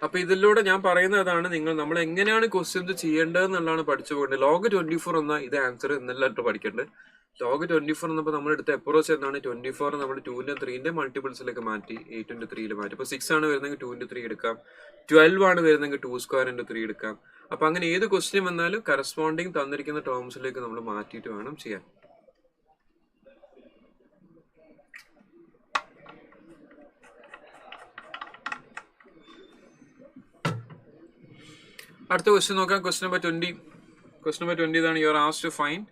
അപ്പൊ ഇതിലൂടെ ഞാൻ പറയുന്നത് അതാണ്, നമ്മൾ എങ്ങനെയാണ് ക്വസ്റ്റ്യൻസ് ചെയ്യേണ്ടതെന്നുള്ളതാണ് പഠിച്ചു പോകേണ്ടത്. ലോഗ് 24 എന്നാൽ ഇത് ആൻസർ എന്നെല്ലാം പഠിക്കേണ്ടത്. ലോഗ് 24 എന്നപ്പോൾ നമ്മൾ എടുത്ത അപ്രോച്ച് എന്താണ്, 24 നമ്മൾ 2ന്റെയും 3ന്റെയും മൾട്ടിപ്പിൾസിലേക്ക് മാറ്റി 8 × 3 മാറ്റി. ഇപ്പൊ 6 ആണ് വരുന്നെങ്കിൽ 2 × 3 എടുക്കാം, 12 ആണ് വരുന്നെങ്കിൽ 2² × 3 എടുക്കാം. അപ്പൊ അങ്ങനെ ഏത് ക്വസ്റ്റ്യൻ വന്നാലും കറസ്പോണ്ടിങ് തന്നിരിക്കുന്ന ടേംസിലേക്ക് നമ്മൾ മാറ്റിയിട്ട് വേണം ചെയ്യാൻ. അടുത്ത ക്വസ്റ്റ്യൻ നോക്കാം. Question number 20. ക്വസ്റ്റ്യൻ നമ്പർ 20 ഇതാണ്. You are asked to find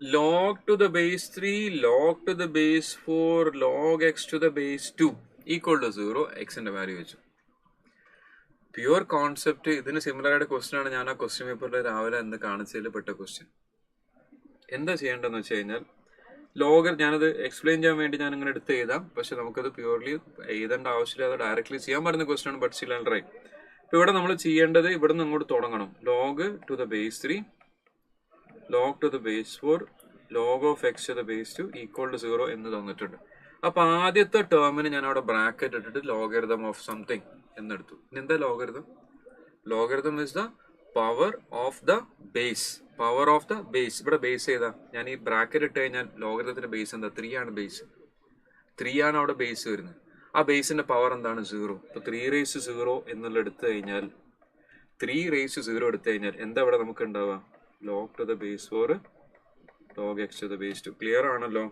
log to the base 3, log to the base 4, log x to the base 2 equal to 0. എക്സിന്റെ വാല്യൂ വെച്ചു. പ്യുവർ കോൺസെപ്റ്റ് ഇതിന് സിമിലർ ആയിട്ട് ക്വസ്റ്റ്യൻ ആണ്. ഞാൻ ആ ക്വസ്റ്റ്യൻ പേപ്പറിൽ രാവിലെ എന്ത് കാണിച്ചതിൽ പെട്ട ക്വസ്റ്റ്യൻ. എന്താ ചെയ്യേണ്ടതെന്ന് വെച്ച് കഴിഞ്ഞാൽ, ലോഗർ ഞാനത് എക്സ്പ്ലെയിൻ ചെയ്യാൻ വേണ്ടി ഞാൻ ഇങ്ങനെ എടുത്ത് എഴുതാം, പക്ഷെ നമുക്കത് പ്യുവർലി എഴുതേണ്ട ആവശ്യമില്ല, അത് ഡയറക്ട്ലി ചെയ്യാൻ പറ്റുന്ന ക്വസ്റ്റ്യൻ ആണ്. But still and right. ഇപ്പൊ ഇവിടെ നമ്മൾ ചെയ്യേണ്ടത് ഇവിടെ നിന്ന് അങ്ങോട്ട് തുടങ്ങണം. Log to the base 3, log to the base 4, log of x to the base 2 equal to 0 എന്ന് തന്നിട്ടുണ്ട്. അപ്പൊ ആദ്യത്തെ ടേമിന് ഞാൻ അവിടെ ബ്രാക്കറ്റ് ഇട്ടിട്ട് ലോഗരിതം ഓഫ് സംതിങ് എന്നെടുത്തു. എന്താ logarithm? Logarithm is the power of the base. Power of the base. ഇവിടെ ബേസ് ചെയ്താ ഞാൻ ഈ ബ്രാക്കറ്റ് ഇട്ട് കഴിഞ്ഞാൽ ലോഗരിതത്തിന്റെ ബേസ് എന്താ? 3 ആണ് ബേസ്. 3 ആണ് അവിടെ ബേസ് വരുന്നത്. ആ ബേസിന്റെ പവർ എന്താണ്? 0. ഇപ്പൊ 3⁻0 എന്നുള്ള എടുത്തു കഴിഞ്ഞാൽ 3⁻0 എടുത്തു കഴിഞ്ഞാൽ എന്താ ഇവിടെ നമുക്ക് ഉണ്ടാവുക? log to the base 4, log x to the base 2. Clear ആണല്ലോ?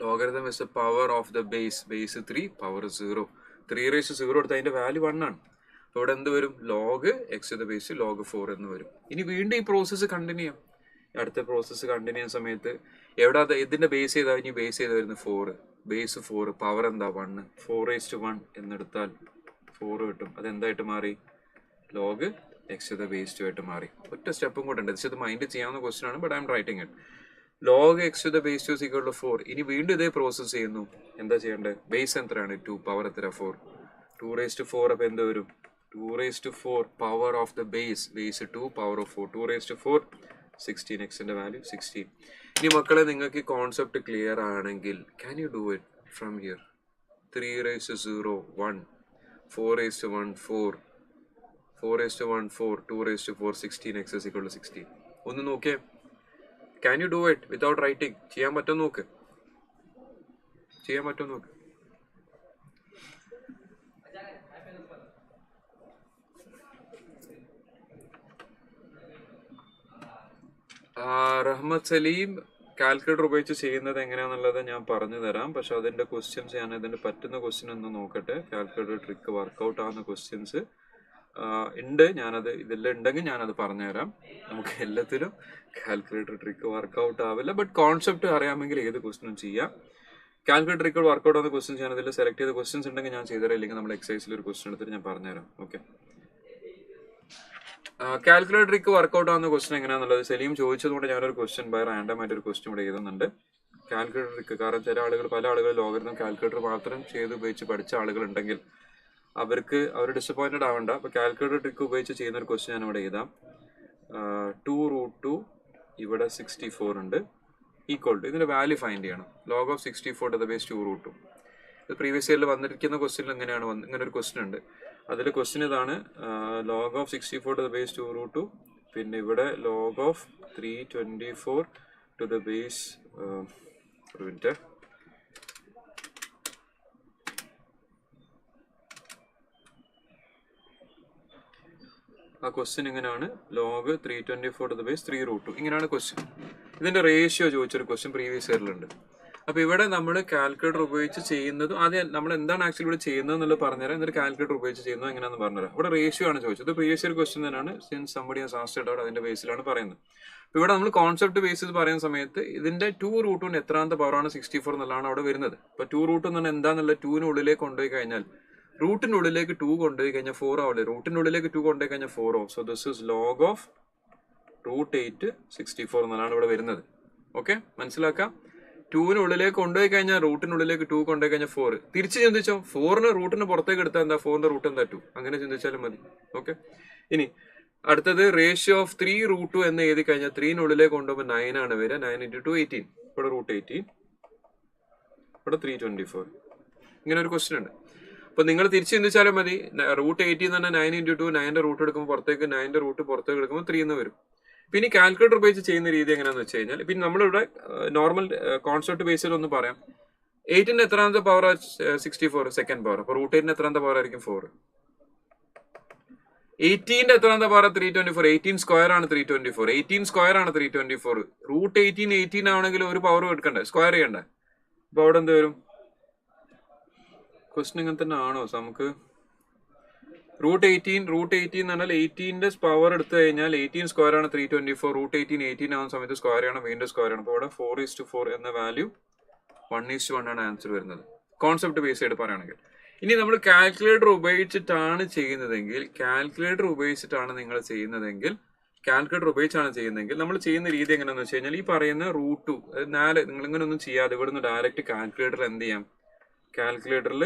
Logarithm is the power of the base. Base 3, power 0. 3⁻0 എടുത്ത് അതിന്റെ വാല്യൂ 1 ആണ്. അപ്പൊ ഇവിടെ എന്ത് വരും? log x to the base log 4 എന്ന് വരും. ഇനി വീണ്ടും ഈ പ്രോസസ്സ് കണ്ടിന്യൂ ചെയ്യാം. അടുത്ത പ്രോസസ്സ് കണ്ടിന്യൂ ചെയ്യുന്ന സമയത്ത് എവിടെ അത് ഇതിന്റെ ബേസ് ചെയ്താൽ ഇനി ബേസ് ചെയ്ത് വരുന്നത് 4, ബേസ് 4, പവർ എന്താ 1, 4:1 എന്നെടുത്താൽ 4 കിട്ടും. അതെന്തായിട്ട് മാറി? Log x to the base 2 ആയിട്ട് മാറി. ഒറ്റ സ്റ്റെപ്പും കൂടെ ഉണ്ട്. ഇത് മൈൻഡ് ചെയ്യാവുന്ന ക്വസ്റ്റൻ ആണ്, but I'm writing it. Log x to the base 2 equal to 4. ഇനി വീണ്ടും ഇതേ പ്രോസസ്സ് ചെയ്യുന്നു. എന്താ ചെയ്യേണ്ടത്? ബേസ് എത്രയാണ്? 2, പവർ എത്ര? 4. 2:4 അപ്പൊ എന്ത് വരും? 2:4 power of the base 2 power of 4. 2:4 16, എക്സിന്റെ വാല്യൂ 16. ഇനി മക്കളെ നിങ്ങൾക്ക് ഈ കോൺസെപ്റ്റ് ക്ലിയർ ആണെങ്കിൽ can you do it from here? 3:0 1, 4:1 4, 4:1 4, 2:4 16, x is equal to 16. ഒന്ന് നോക്കേ, can you do it without writing? ചെയ്യാൻ പറ്റുമോ നോക്ക്, ചെയ്യാൻ പറ്റുമോ നോക്ക്. റഹ്മത്ത് സലീം, കാൽക്കുലേറ്റർ ഉപയോഗിച്ച് ചെയ്യുന്നത് എങ്ങനെയാണെന്നുള്ളത് ഞാൻ പറഞ്ഞു തരാം. പക്ഷെ അതിന്റെ ക്വസ്റ്റ്യൻസ് ഞാൻ അതിന് പറ്റുന്ന ക്വസ്റ്റ്യൻ ഒന്ന് നോക്കട്ടെ. കാൽക്കുലേറ്റർ ട്രിക്ക് വർക്കൗട്ട് ആവുന്ന ക്വസ്റ്റ്യൻസ് ഉണ്ട്. ഞാനത് ഇതെല്ലാം ഉണ്ടെങ്കിൽ ഞാനത് പറഞ്ഞുതരാം. നമുക്ക് എല്ലാത്തിലും കാൽക്കുലേറ്റർ ട്രിക്ക് വർക്കൗട്ട് ആവില്ല, ബട്ട് കോൺസെപ്റ്റ് അറിയാമെങ്കിൽ ഏത് ക്വസ്റ്റ്യനും ചെയ്യാം. കാൽക്കുലേറ്റർ ട്രിക്ക് വർക്കൗട്ട് ആവുന്ന ക്വസ്റ്റ്യൻസ് ഞാൻ അതിൽ സെലക്ട് ചെയ്ത ക്വസ്റ്റ്യൻസ് ഉണ്ടെങ്കിൽ ഞാൻ ചെയ്തുതരാം. ഇല്ലെങ്കിൽ നമ്മുടെ എക്സസൈസിൽ ഒരു ക്വസ്റ്റ്യൻ എടുത്തിട്ട് ഞാൻ പറഞ്ഞുതരാം. ഓക്കെ, കാൽക്കുലേറ്റർ ട്രിക്ക് വർക്കൗട്ട് ആവുന്ന ക്വസ്റ്റൻ എങ്ങനെയാണെന്നുള്ളത് സലീം ചോദിച്ചതുകൊണ്ട് ഞാനൊരു ക്വസ്റ്റൻ ബൈ റാൻഡം ആയിട്ട് ഒരു ക്വസ്റ്റൻ ഇവിടെ എഴുതുന്നുണ്ട്. കാൽക്കുലേറ്റർ ട്രിക്ക്, കാരണം ചില ആളുകൾ, പല ആളുകൾ ലോഗരിതം കാൽക്കുലേറ്റർ മാത്രം ചെയ്ത് ഉപയോഗിച്ച് പഠിച്ച ആളുകളുണ്ടെങ്കിൽ അവർ ഡിസപ്പോയിന്റഡ് ആവണ്ട. അപ്പോൾ കാൽക്കുലേറ്റർ ട്രിക്ക് ഉപയോഗിച്ച് ചെയ്യുന്ന ഒരു ക്വസ്റ്റൻ ഞാൻ ഇവിടെ എഴുതാം. 2√2 ഇവിടെ 64 ഉണ്ട്, ഈക്വൽ ടു, ഇതിന്റെ വാല്യൂ ഫൈൻഡ് ചെയ്യണം. Log of 64 to the base 2√2. ഇത് പ്രീവിയസ് ഇയറിൽ വന്നിരിക്കുന്ന ക്വസ്റ്റ്യനിൽ എങ്ങനെയാണ് ഇങ്ങനെ ഒരു ക്വസ്റ്റൻ ഉണ്ട്. അതിൽ ക്വസ്റ്റ്യൻ ഇതാണ്, log of 64 to the base 2√2, പിന്നെ ഇവിടെ log of 324 to the base, ഒരു മിനിറ്റ്, ആ ക്വസ്റ്റ്യൻ ഇങ്ങനെയാണ്, ലോഗ് 324 ടു ദ ബേസ് 3√2, ഇങ്ങനെയാണ് ക്വസ്റ്റ്യൻ. ഇതിന്റെ റേഷ്യോ ചോദിച്ചൊരു ക്വസ്റ്റ്യൻ പ്രീവിയസ് ഇയറിലുണ്ട്. അപ്പൊ ഇവിടെ നമ്മൾ കാൽക്കുലേറ്റർ ഉപയോഗിച്ച് ചെയ്യുന്നത്, ആദ്യം നമ്മൾ എന്താണ് ആക്ച്വലി ഇവിടെ ചെയ്യുന്നത് എന്നുള്ളത് പറഞ്ഞുതരാം. എന്നിട്ട് കാൽക്കുലേറ്റർ ഉപയോഗിച്ച് ചെയ്യുന്നത് എങ്ങനെയാണെന്ന് പറഞ്ഞുതരാം. ഇവിടെ റേഷ്യോ ആണ് ചോദിച്ചത്. പ്രീവിയസ് ഇയർ ക്വസ്റ്റ്യൻ തന്നെയാണ്, since somebody has asked out, അതിന്റെ ബേസിലാണ് പറയുന്നത്. അപ്പൊ ഇവിടെ നമ്മൾ കോൺസെപ്റ്റ് ബേസിൽ പറയുന്ന സമയത്ത് ഇതിന്റെ 2√2 എത്രാമത്തെ പവറാണ് 64 എന്നുള്ളതാണ് അവിടെ വരുന്നത്. അപ്പൊ 2√2 എന്ന് പറഞ്ഞാൽ എന്താന്നുള്ള 2 ഉള്ളിലേക്ക് കൊണ്ടുപോയി കഴിഞ്ഞാൽ, റൂട്ടിന്റെ ഉള്ളിലേക്ക് 2 കൊണ്ടുപോയി കഴിഞ്ഞാൽ 4 ആവില്ലേ? റൂട്ടിന്റെ ഉള്ളിലേക്ക് 2 കൊണ്ടുപോയി കഴിഞ്ഞാൽ 4 ആവും. So this is log of √8 64 എന്നാണ് ഇവിടെ വരുന്നത്. ഓക്കെ, മനസ്സിലാക്കാം. 2 ഉള്ളിലേക്ക് കൊണ്ടുപോയി കഴിഞ്ഞാൽ റൂട്ടിനുള്ളിലേക്ക് 2 കൊണ്ടുപോയി കഴിഞ്ഞാൽ 4. തിരിച്ച് ചിന്തിച്ചോ, 4 റൂട്ടിന് പുറത്തേക്ക് എടുത്താൽ എന്താ? 4 റൂട്ട് എന്താ 2. അങ്ങനെ ചിന്തിച്ചാലും മതി. ഓക്കെ, ഇനി അടുത്തത് റേഷ്യോ ഓഫ് 3√2 എന്ന് എഴുതി കഴിഞ്ഞാൽ 3 കൊണ്ടുപോകുമ്പോൾ 9 ആണ് വരിക. 9 × 2 18. ഇവിടെ √18, ഇവിടെ 324. ഇങ്ങനെ ഒരു ക്വസ്റ്റ്യൻ ഉണ്ട്. അപ്പൊ നിങ്ങൾ തിരിച്ച് ചിന്തിച്ചാലും മതി. √18 എന്ന് പറഞ്ഞാൽ 9 × 2, 9ന്റെ റൂട്ട് എടുക്കുമ്പോൾ പുറത്തേക്ക്, 9ന്റെ റൂട്ട് പുറത്തേക്ക് എടുക്കുമ്പോൾ 3 എന്ന് വരും. പിന്നെ കാൽക്കുലേറ്റർ ഉപയോഗിച്ച് ചെയ്യുന്ന രീതി എങ്ങനെയാണെന്ന് വെച്ച് കഴിഞ്ഞാൽ, പിന്നെ നമ്മളിവിടെ നോർമൽ കോൺസെപ്റ്റ് ബേസിൽ ഒന്ന് പറയാം. 8ന്റെ എത്രാമത്തെ പവർ 64? Second power. അപ്പൊ √8ന്റെ എത്രാമത്തെ പവർ ആയിരിക്കും? 4. 18ന്റെ എത്രാമത്തെ പവർ 324. 18 സ്ക്വയർ ആണ് 324. 18 സ്ക്വയർ ആണ് 324. √18 18 ആണെങ്കിൽ ഒരു പവർ എടുക്കണ്ടേ? സ്ക്വയർ ചെയ്യണ്ടേ? അപ്പൊ അവിടെ എന്ത് വരും? ക്വസ്റ്റൻ ഇങ്ങനെ തന്നെ ആണോ? നമുക്ക് √18 എന്ന് പറഞ്ഞാൽ 18ന്റെ പവർ എടുത്തു കഴിഞ്ഞാൽ 18 സ്ക്വയർ ആണ് 324. √18 18 ആവുന്ന സമയത്ത് സ്ക്വയർ ആണ്, വീണ്ടും സ്ക്വയർ ആണ്. അപ്പൊ ഇവിടെ 4:4 എന്ന വാല്യൂ 1:1 ആണ് ആൻസർ വരുന്നത്, കോൺസെപ്റ്റ് ബേസ് ആയിട്ട് പറയുകയാണെങ്കിൽ. ഇനി നമ്മൾ കാൽക്കുലേറ്റർ ഉപയോഗിച്ചിട്ടാണ് ചെയ്യുന്നതെങ്കിൽ, നമ്മൾ ചെയ്യുന്ന രീതി എങ്ങനെയാണെന്ന് വെച്ച് കഴിഞ്ഞാൽ, ഈ പറയുന്ന √2 4 നിങ്ങൾ ഇങ്ങനെ ഒന്നും ചെയ്യാതെ ഇവിടെ നിന്ന് ഡയറക്റ്റ് കാൽക്കുലേറ്ററിൽ എന്ത് ചെയ്യാം? കാൽക്കുലേറ്ററിൽ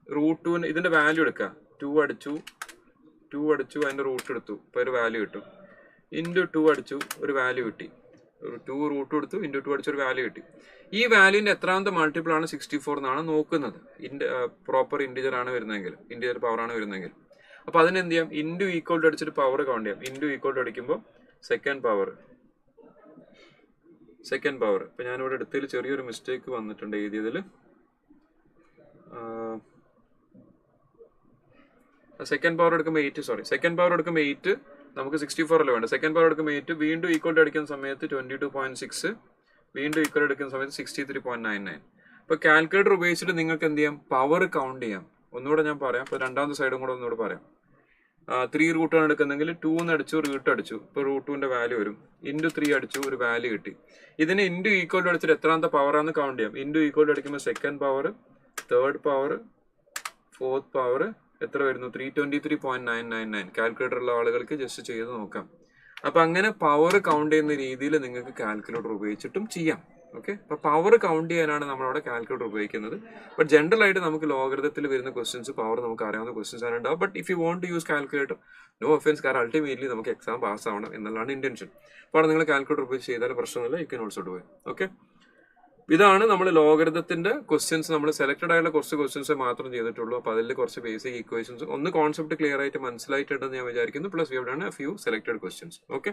√2 ഇതിന്റെ വാല്യൂ എടുക്കുക. 2 അടിച്ചു, അതിന്റെ റൂട്ട് എടുത്തു, ഇപ്പൊ ഒരു വാല്യൂ കിട്ടും. ഇൻറ്റു 2 അടിച്ചു, ഒരു വാല്യൂ കിട്ടി. 2 റൂട്ട് എടുത്തു, ഇൻറ്റു 2 അടിച്ചു, ഒരു വാല്യൂ കിട്ടി. ഈ വാല്യൂവിന്റെ എത്രാമത്തെ മൾട്ടിപ്പിൾ ആണ് 64 എന്നാണ് നോക്കുന്നത്. പ്രോപ്പർ ഇൻറ്റിജർ ആണ് വരുന്നതെങ്കിൽ, ഇൻറ്റിജർ പവർ ആണ് വരുന്നതെങ്കിൽ. അപ്പൊ അതിനെന്ത് ചെയ്യാം? ഇൻറ്റു ഈക്വൽ ടു അടിച്ചിട്ട് പവർ കൗണ്ട് ചെയ്യാം. ഇൻറ്റു ഈക്വൽ ടു അടിക്കുമ്പോൾ സെക്കൻഡ് പവർ. ഇപ്പൊ ഞാനിവിടെ എടുത്തതിൽ ചെറിയൊരു മിസ്റ്റേക്ക് വന്നിട്ടുണ്ട് എഴുതിയതിൽ. സെക്കൻഡ് പവർ എടുക്കുമ്പോൾ 8, നമുക്ക് 64 അല്ല വേണ്ട. സെക്കൻഡ് പവർ എടുക്കുമ്പോൾ 8, വീണ്ടും ഈക്വൽ ടു അടിക്കുന്ന സമയത്ത് 22.6, വീണ്ടും ഈക്വൽ എടുക്കുന്ന സമയത്ത് 63.99. ഇപ്പൊ കാൽക്കുലേറ്റർ ഉപയോഗിച്ചിട്ട് നിങ്ങൾക്ക് എന്ത് ചെയ്യാം? പവർ കൗണ്ട് ചെയ്യാം. ഒന്നുകൂടെ ഞാൻ പറയാം. ഇപ്പൊ രണ്ടാമത്തെ സൈഡും കൂടെ ഒന്നുകൂടെ പറയാം. 3 റൂട്ടാണ് എടുക്കുന്നെങ്കിൽ 2 എന്ന് അടിച്ചു റൂട്ട് അടിച്ചു, ഇപ്പോൾ √2ന്റെ വാല്യൂ വരും. ഇൻറ്റു 3 അടിച്ചു, ഒരു വാല്യൂ കിട്ടി. ഇതിന് ഇൻറ്റു ഈക്വൽ അടിച്ചിട്ട് എത്രാമത്തെ പവറാന്ന് കൗണ്ട് ചെയ്യാം. ഇൻറ്റു ഈക്വൽ അടിക്കുമ്പോൾ second power, third power, fourth power എത്ര വരുന്നു? 323.999. കാൽക്കുലേറ്റർ ഉള്ള ആളുകൾക്ക് ജസ്റ്റ് ചെയ്ത് നോക്കാം. അപ്പൊ അങ്ങനെ പവർ കൗണ്ട് ചെയ്യുന്ന രീതിയിൽ നിങ്ങൾക്ക് കാൽക്കുലേറ്റർ ഉപയോഗിച്ചിട്ടും ചെയ്യാം. ഓക്കെ, അപ്പൊ പവർ കൗണ്ട് ചെയ്യാനാണ് നമ്മളവിടെ കാൽക്കുലേറ്റർ ഉപയോഗിക്കുന്നത്. ബട്ട് ജനറൽ ആയിട്ട് നമുക്ക് ലോഗരിതത്തിൽ വരുന്ന ക്വസ്റ്റ്യൻസ് പവർ നമുക്ക് അറിയാവുന്ന ക്വസ്റ്റ്യൻസ് ആണ് ഉണ്ടാവും. But if you want to use calculator, no offence, കാരണം അൾട്ടിമേറ്റ്ലി നമുക്ക് എക്സാം പാസ് ആവണം എന്നുള്ളതാണ് ഇന്റൻഷൻ. അപ്പോൾ അവിടെ നിങ്ങൾ കാൽക്കുലേറ്റർ ഉപയോഗിച്ച് ചെയ്താൽ പ്രശ്നമില്ല, you can also do it. Okay, ഇതാണ് നമ്മൾ ലോഗരിതത്തിന്റെ ക്വസ്റ്റ്യൻസ്. നമ്മൾ സെലക്ടഡ് ആയിട്ടുള്ള കുറച്ച് ക്വസ്റ്റ്യൻസ് മാത്രം ചെയ്തിട്ടുള്ളൂ. അപ്പോൾ അതിൽ കുറച്ച് ബേസിക് ഇക്വേഷൻസ് ഒന്ന് കോൺസെപ്റ്റ് ക്ലിയർ ആയിട്ട് മനസ്സിലായിട്ടുണ്ടെന്ന് ഞാൻ വിചാരിക്കുന്നു. Plus we have done a few selected questions. Okay,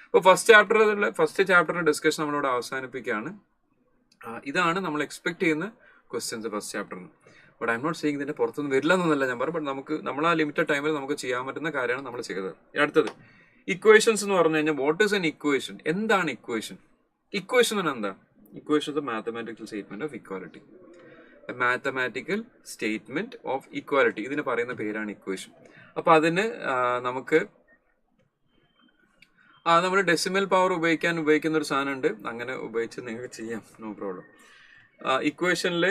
അപ്പോൾ ഫസ്റ്റ് ചാപ്റ്ററിന്റെ ഡിസ്കഷൻ നമ്മളിവിടെ അവസാനിപ്പിക്കുകയാണ്. ഇതാണ് നമ്മൾ എക്സ്പെക്ട് ചെയ്യുന്ന ക്വസ്റ്റ്യൻസ് ഫസ്റ്റ് ചാപ്റ്ററിന്. But I M not seeing ഇതിന്റെ പുറത്തൊന്നും വരില്ല എന്നല്ല ഞാൻ പറഞ്ഞു. ബട്ട് നമ്മൾ ആ ലിമിറ്റഡ് ടൈമിൽ നമുക്ക് ചെയ്യാൻ പറ്റുന്ന കാര്യമാണ് നമ്മൾ ചെയ്തത്. അടുത്തത് ഇക്വേഷൻസ് എന്ന് പറഞ്ഞു കഴിഞ്ഞാൽ വാട്ട് ഈസ് എൻ ഇക്വേഷൻ? എന്താണ് ഇക്വേഷൻ? ഇക്വേഷൻ എന്ന് എന്താ? Equation is a mathematical statement of equality. A mathematical statement of equality. ഇതിന് പറയുന്ന പേരാണ് ഇക്വേഷൻ. അപ്പൊ അതിന് നമുക്ക് നമ്മൾ ഡെസിമൽ പവർ ഉപയോഗിക്കുന്ന ഒരു സാധനം ഉണ്ട്. അങ്ങനെ ഉപയോഗിച്ച് നിങ്ങൾക്ക് ചെയ്യാം, നോ പ്രോബ്ലം. ഇക്വേഷനിൽ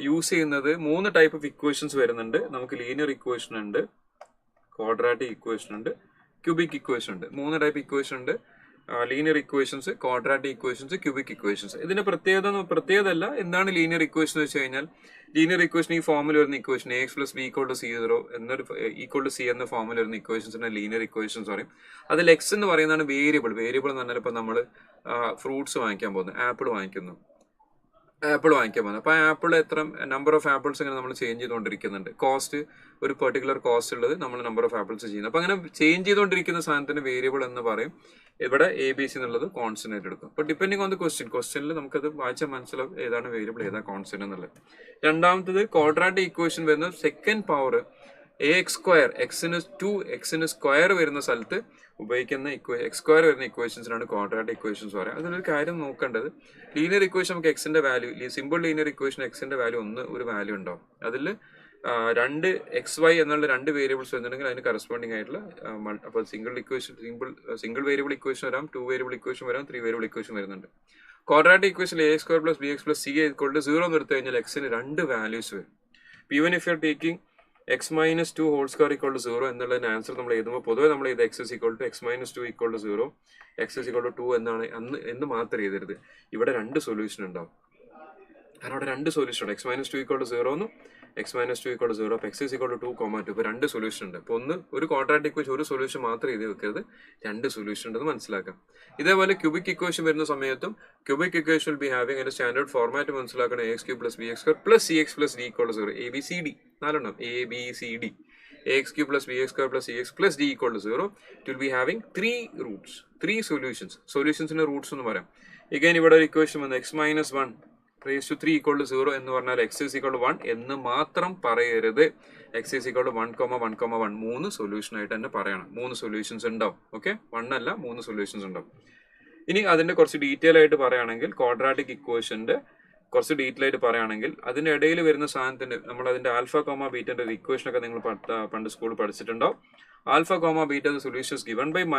യൂസ് ചെയ്യുന്നത് 3 ടൈപ്പ് ഓഫ് ഇക്വേഷൻസ് വരുന്നുണ്ട്. നമുക്ക് ലീനിയർ ഇക്വേഷൻ ഉണ്ട്, ക്വാഡ്രാറ്റിക് ഇക്വേഷൻ ഉണ്ട്, ക്യൂബിക് ഇക്വേഷൻ ഉണ്ട്. 3 ടൈപ്പ് ഇക്വേഷൻ ഉണ്ട്. Linear equations, quadratic equations, cubic equations. ഇതിന്റെ പ്രത്യേകത എന്താണ് ലീനിയർ ഇക്വേഷൻ എന്ന് വെച്ച് കഴിഞ്ഞാൽ, ലീനിയർ ഇക്വേഷൻ ഈ ഫോമിൽ വരുന്ന ഇക്വേഷൻ ax + b = c0 എന്നൊരു = c എന്ന ഫോമിൽ വരുന്ന ഇക്വേഷൻസിന്റെ ലീനിയർ ഇക്വേഷൻസ് പറയും. അതിൽ എക്സ് എന്ന് പറയുന്നതാണ് വേരിയബിൾ. വേരിയബിൾ എന്ന് പറഞ്ഞാൽ ഇപ്പൊ നമ്മൾ ഫ്രൂട്ട്സ് വാങ്ങിക്കാൻ പോകുന്നു, ആപ്പിൾ വാങ്ങിക്കാൻ പോകുന്നത്. അപ്പൊ ആപ്പിൾ എത്ര നമ്പർ ഓഫ് ആപ്പിൾസ് ഇങ്ങനെ നമ്മൾ ചേഞ്ച് ചെയ്തുകൊണ്ടിരിക്കുന്നുണ്ട്. കോസ്റ്റ്, ഒരു പെർട്ടിക്കുലർ കോസ്റ്റ് ഉള്ളത് നമ്മൾ നമ്പർ ഓഫ് ആപ്പിൾസ് ചെയ്യുന്നത്. അപ്പൊ അങ്ങനെ ചേഞ്ച് ചെയ്തുകൊണ്ടിരിക്കുന്ന സാധനത്തിന് വേരിയബിൾ എന്ന് പറയും. ഇവിടെ ABC എന്നുള്ളത് കോൺസ്റ്റന്റ് ആയിട്ട് എടുക്കും. അപ്പൊ ഡിപ്പെൻഡിങ് ഓൺ ദ ക്വസ്റ്റ്യനിൽ നമുക്കത് വായിച്ചാൽ മനസ്സിലാവും ഏതാണ് വേരിയബിൾ, ഏതാണ് കോൺസ്റ്റന്റ് എന്നുള്ളത്. രണ്ടാമത്തത് ക്വാഡ്രാറ്റിക് ഇക്വേഷൻ വരുന്ന second power ax², x square വരുന്ന സ്ഥലത്ത് ഉപയോഗിക്കുന്ന x² വരുന്ന ഇക്വേഷൻസിനാണ് ക്വാഡ്രാറ്റിക് ഇക്വേഷൻസ് പറയാം. അതിലൊരു കാര്യം നോക്കേണ്ടത്, ലീനിയർ ഇക്വേഷൻ നമുക്ക് എക്സിന്റെ വാല്യൂ, സിമ്പിൾ ലീനിയർ ഇക്വേഷൻ എക്സിന്റെ വാല്യൂ ഒരു വാല്യൂ ഉണ്ടാവും. അതിൽ 2 xy എന്നുള്ള 2 വേരിയബിൾസ് വരുന്നുണ്ടെങ്കിൽ അതിന് കറസ്പോണ്ടിങ് ആയിട്ടുള്ള അപ്പോൾ സിംഗിൾ വേരിയബിൾ ഇക്വേഷൻ വരാം, 2 വേരിയബിൾ ഇക്വേഷൻ വരാം, 3 വേരിയബിൾ ഇക്വേഷൻ വരുന്നുണ്ട്. Quadratic equation ax² + bx + c = 0 എന്ന് എടുത്തു കഴിഞ്ഞാൽ എക്സിന് 2 വാല്യൂസ് വരും. Even if you are taking x - 2 whole square = 0 എന്നുള്ളതിന് ആൻസർ നമ്മൾ എഴുതുമ്പോൾ പൊതുവെ നമ്മൾ ഇത് x = x - 2 = 0, x = 2 എന്നാണ് എന്ന് മാത്രം എഴുതരുത്. ഇവിടെ 2 സൊല്യൂഷൻ ഉണ്ടാവും. കാരണം അവിടെ 2 സൊല്യൂഷൻ ഉണ്ട്. x - 2 = 0 എന്നും x - 2 = 0. അപ്പോൾ x = 2, 2. ഇപ്പോൾ 2 സൊല്യൂഷൻ ഉണ്ട്. അപ്പോൾ ഒരു ക്വാഡ്രാറ്റിക് ഇക്വേഷൻ ഒരു സൊല്യൂഷൻ മാത്രം എഴുതി വെക്കരുത്, 2 സൊല്യൂഷൻ ഉണ്ടെന്ന് മനസ്സിലാക്കാം. ഇതേപോലെ ക്യൂബിക് ഇക്വേഷൻ വരുന്ന സമയത്തും cubic equation will be having അതിന്റെ സ്റ്റാൻഡേർഡ് ഫോർമാറ്റ് മനസ്സിലാക്കണം. ax³ + bx² + cx + d = 0. ABCD 4 എണ്ണം, ABCD, ax³ + bx² + cx + d = 0. It will be having 3 roots, 3 solutions. സൊല്യൂഷൻസിന്റെ Roots എന്ന് പറയാം. ഇഗൈൻ ഇവിടെ ഒരു ഇക്വേഷൻ വന്ന് x - 1 raised to 3 = 0 എന്ന് പറഞ്ഞാൽ x = 1 എന്ന് മാത്രം പറയരുത്. x = 1,1,1 3 സൊല്യൂഷൻ ആയിട്ട് തന്നെ പറയണം. 3 സൊല്യൂഷൻസ് ഉണ്ടാവും. ഓക്കെ, 1 അല്ല, 3 സൊല്യൂഷൻസ് ഉണ്ടാവും. ഇനി അതിന്റെ കുറച്ച് ഡീറ്റെയിൽ ആയിട്ട് പറയുകയാണെങ്കിൽ, ക്വാഡ്രാറ്റിക് ഇക്വേഷന്റെ കുറച്ച് ഡീറ്റെയിൽ ആയിട്ട് പറയുകയാണെങ്കിൽ, അതിന്റെ ഇടയിൽ വരുന്ന സാധനത്തിന്റെ നമ്മൾ അതിന്റെ α, β ഒരു ഇക്വേഷൻ ഒക്കെ നിങ്ങൾ പണ്ട് സ്കൂളിൽ പഠിച്ചിട്ടുണ്ടാവും. α, β solutions given by -b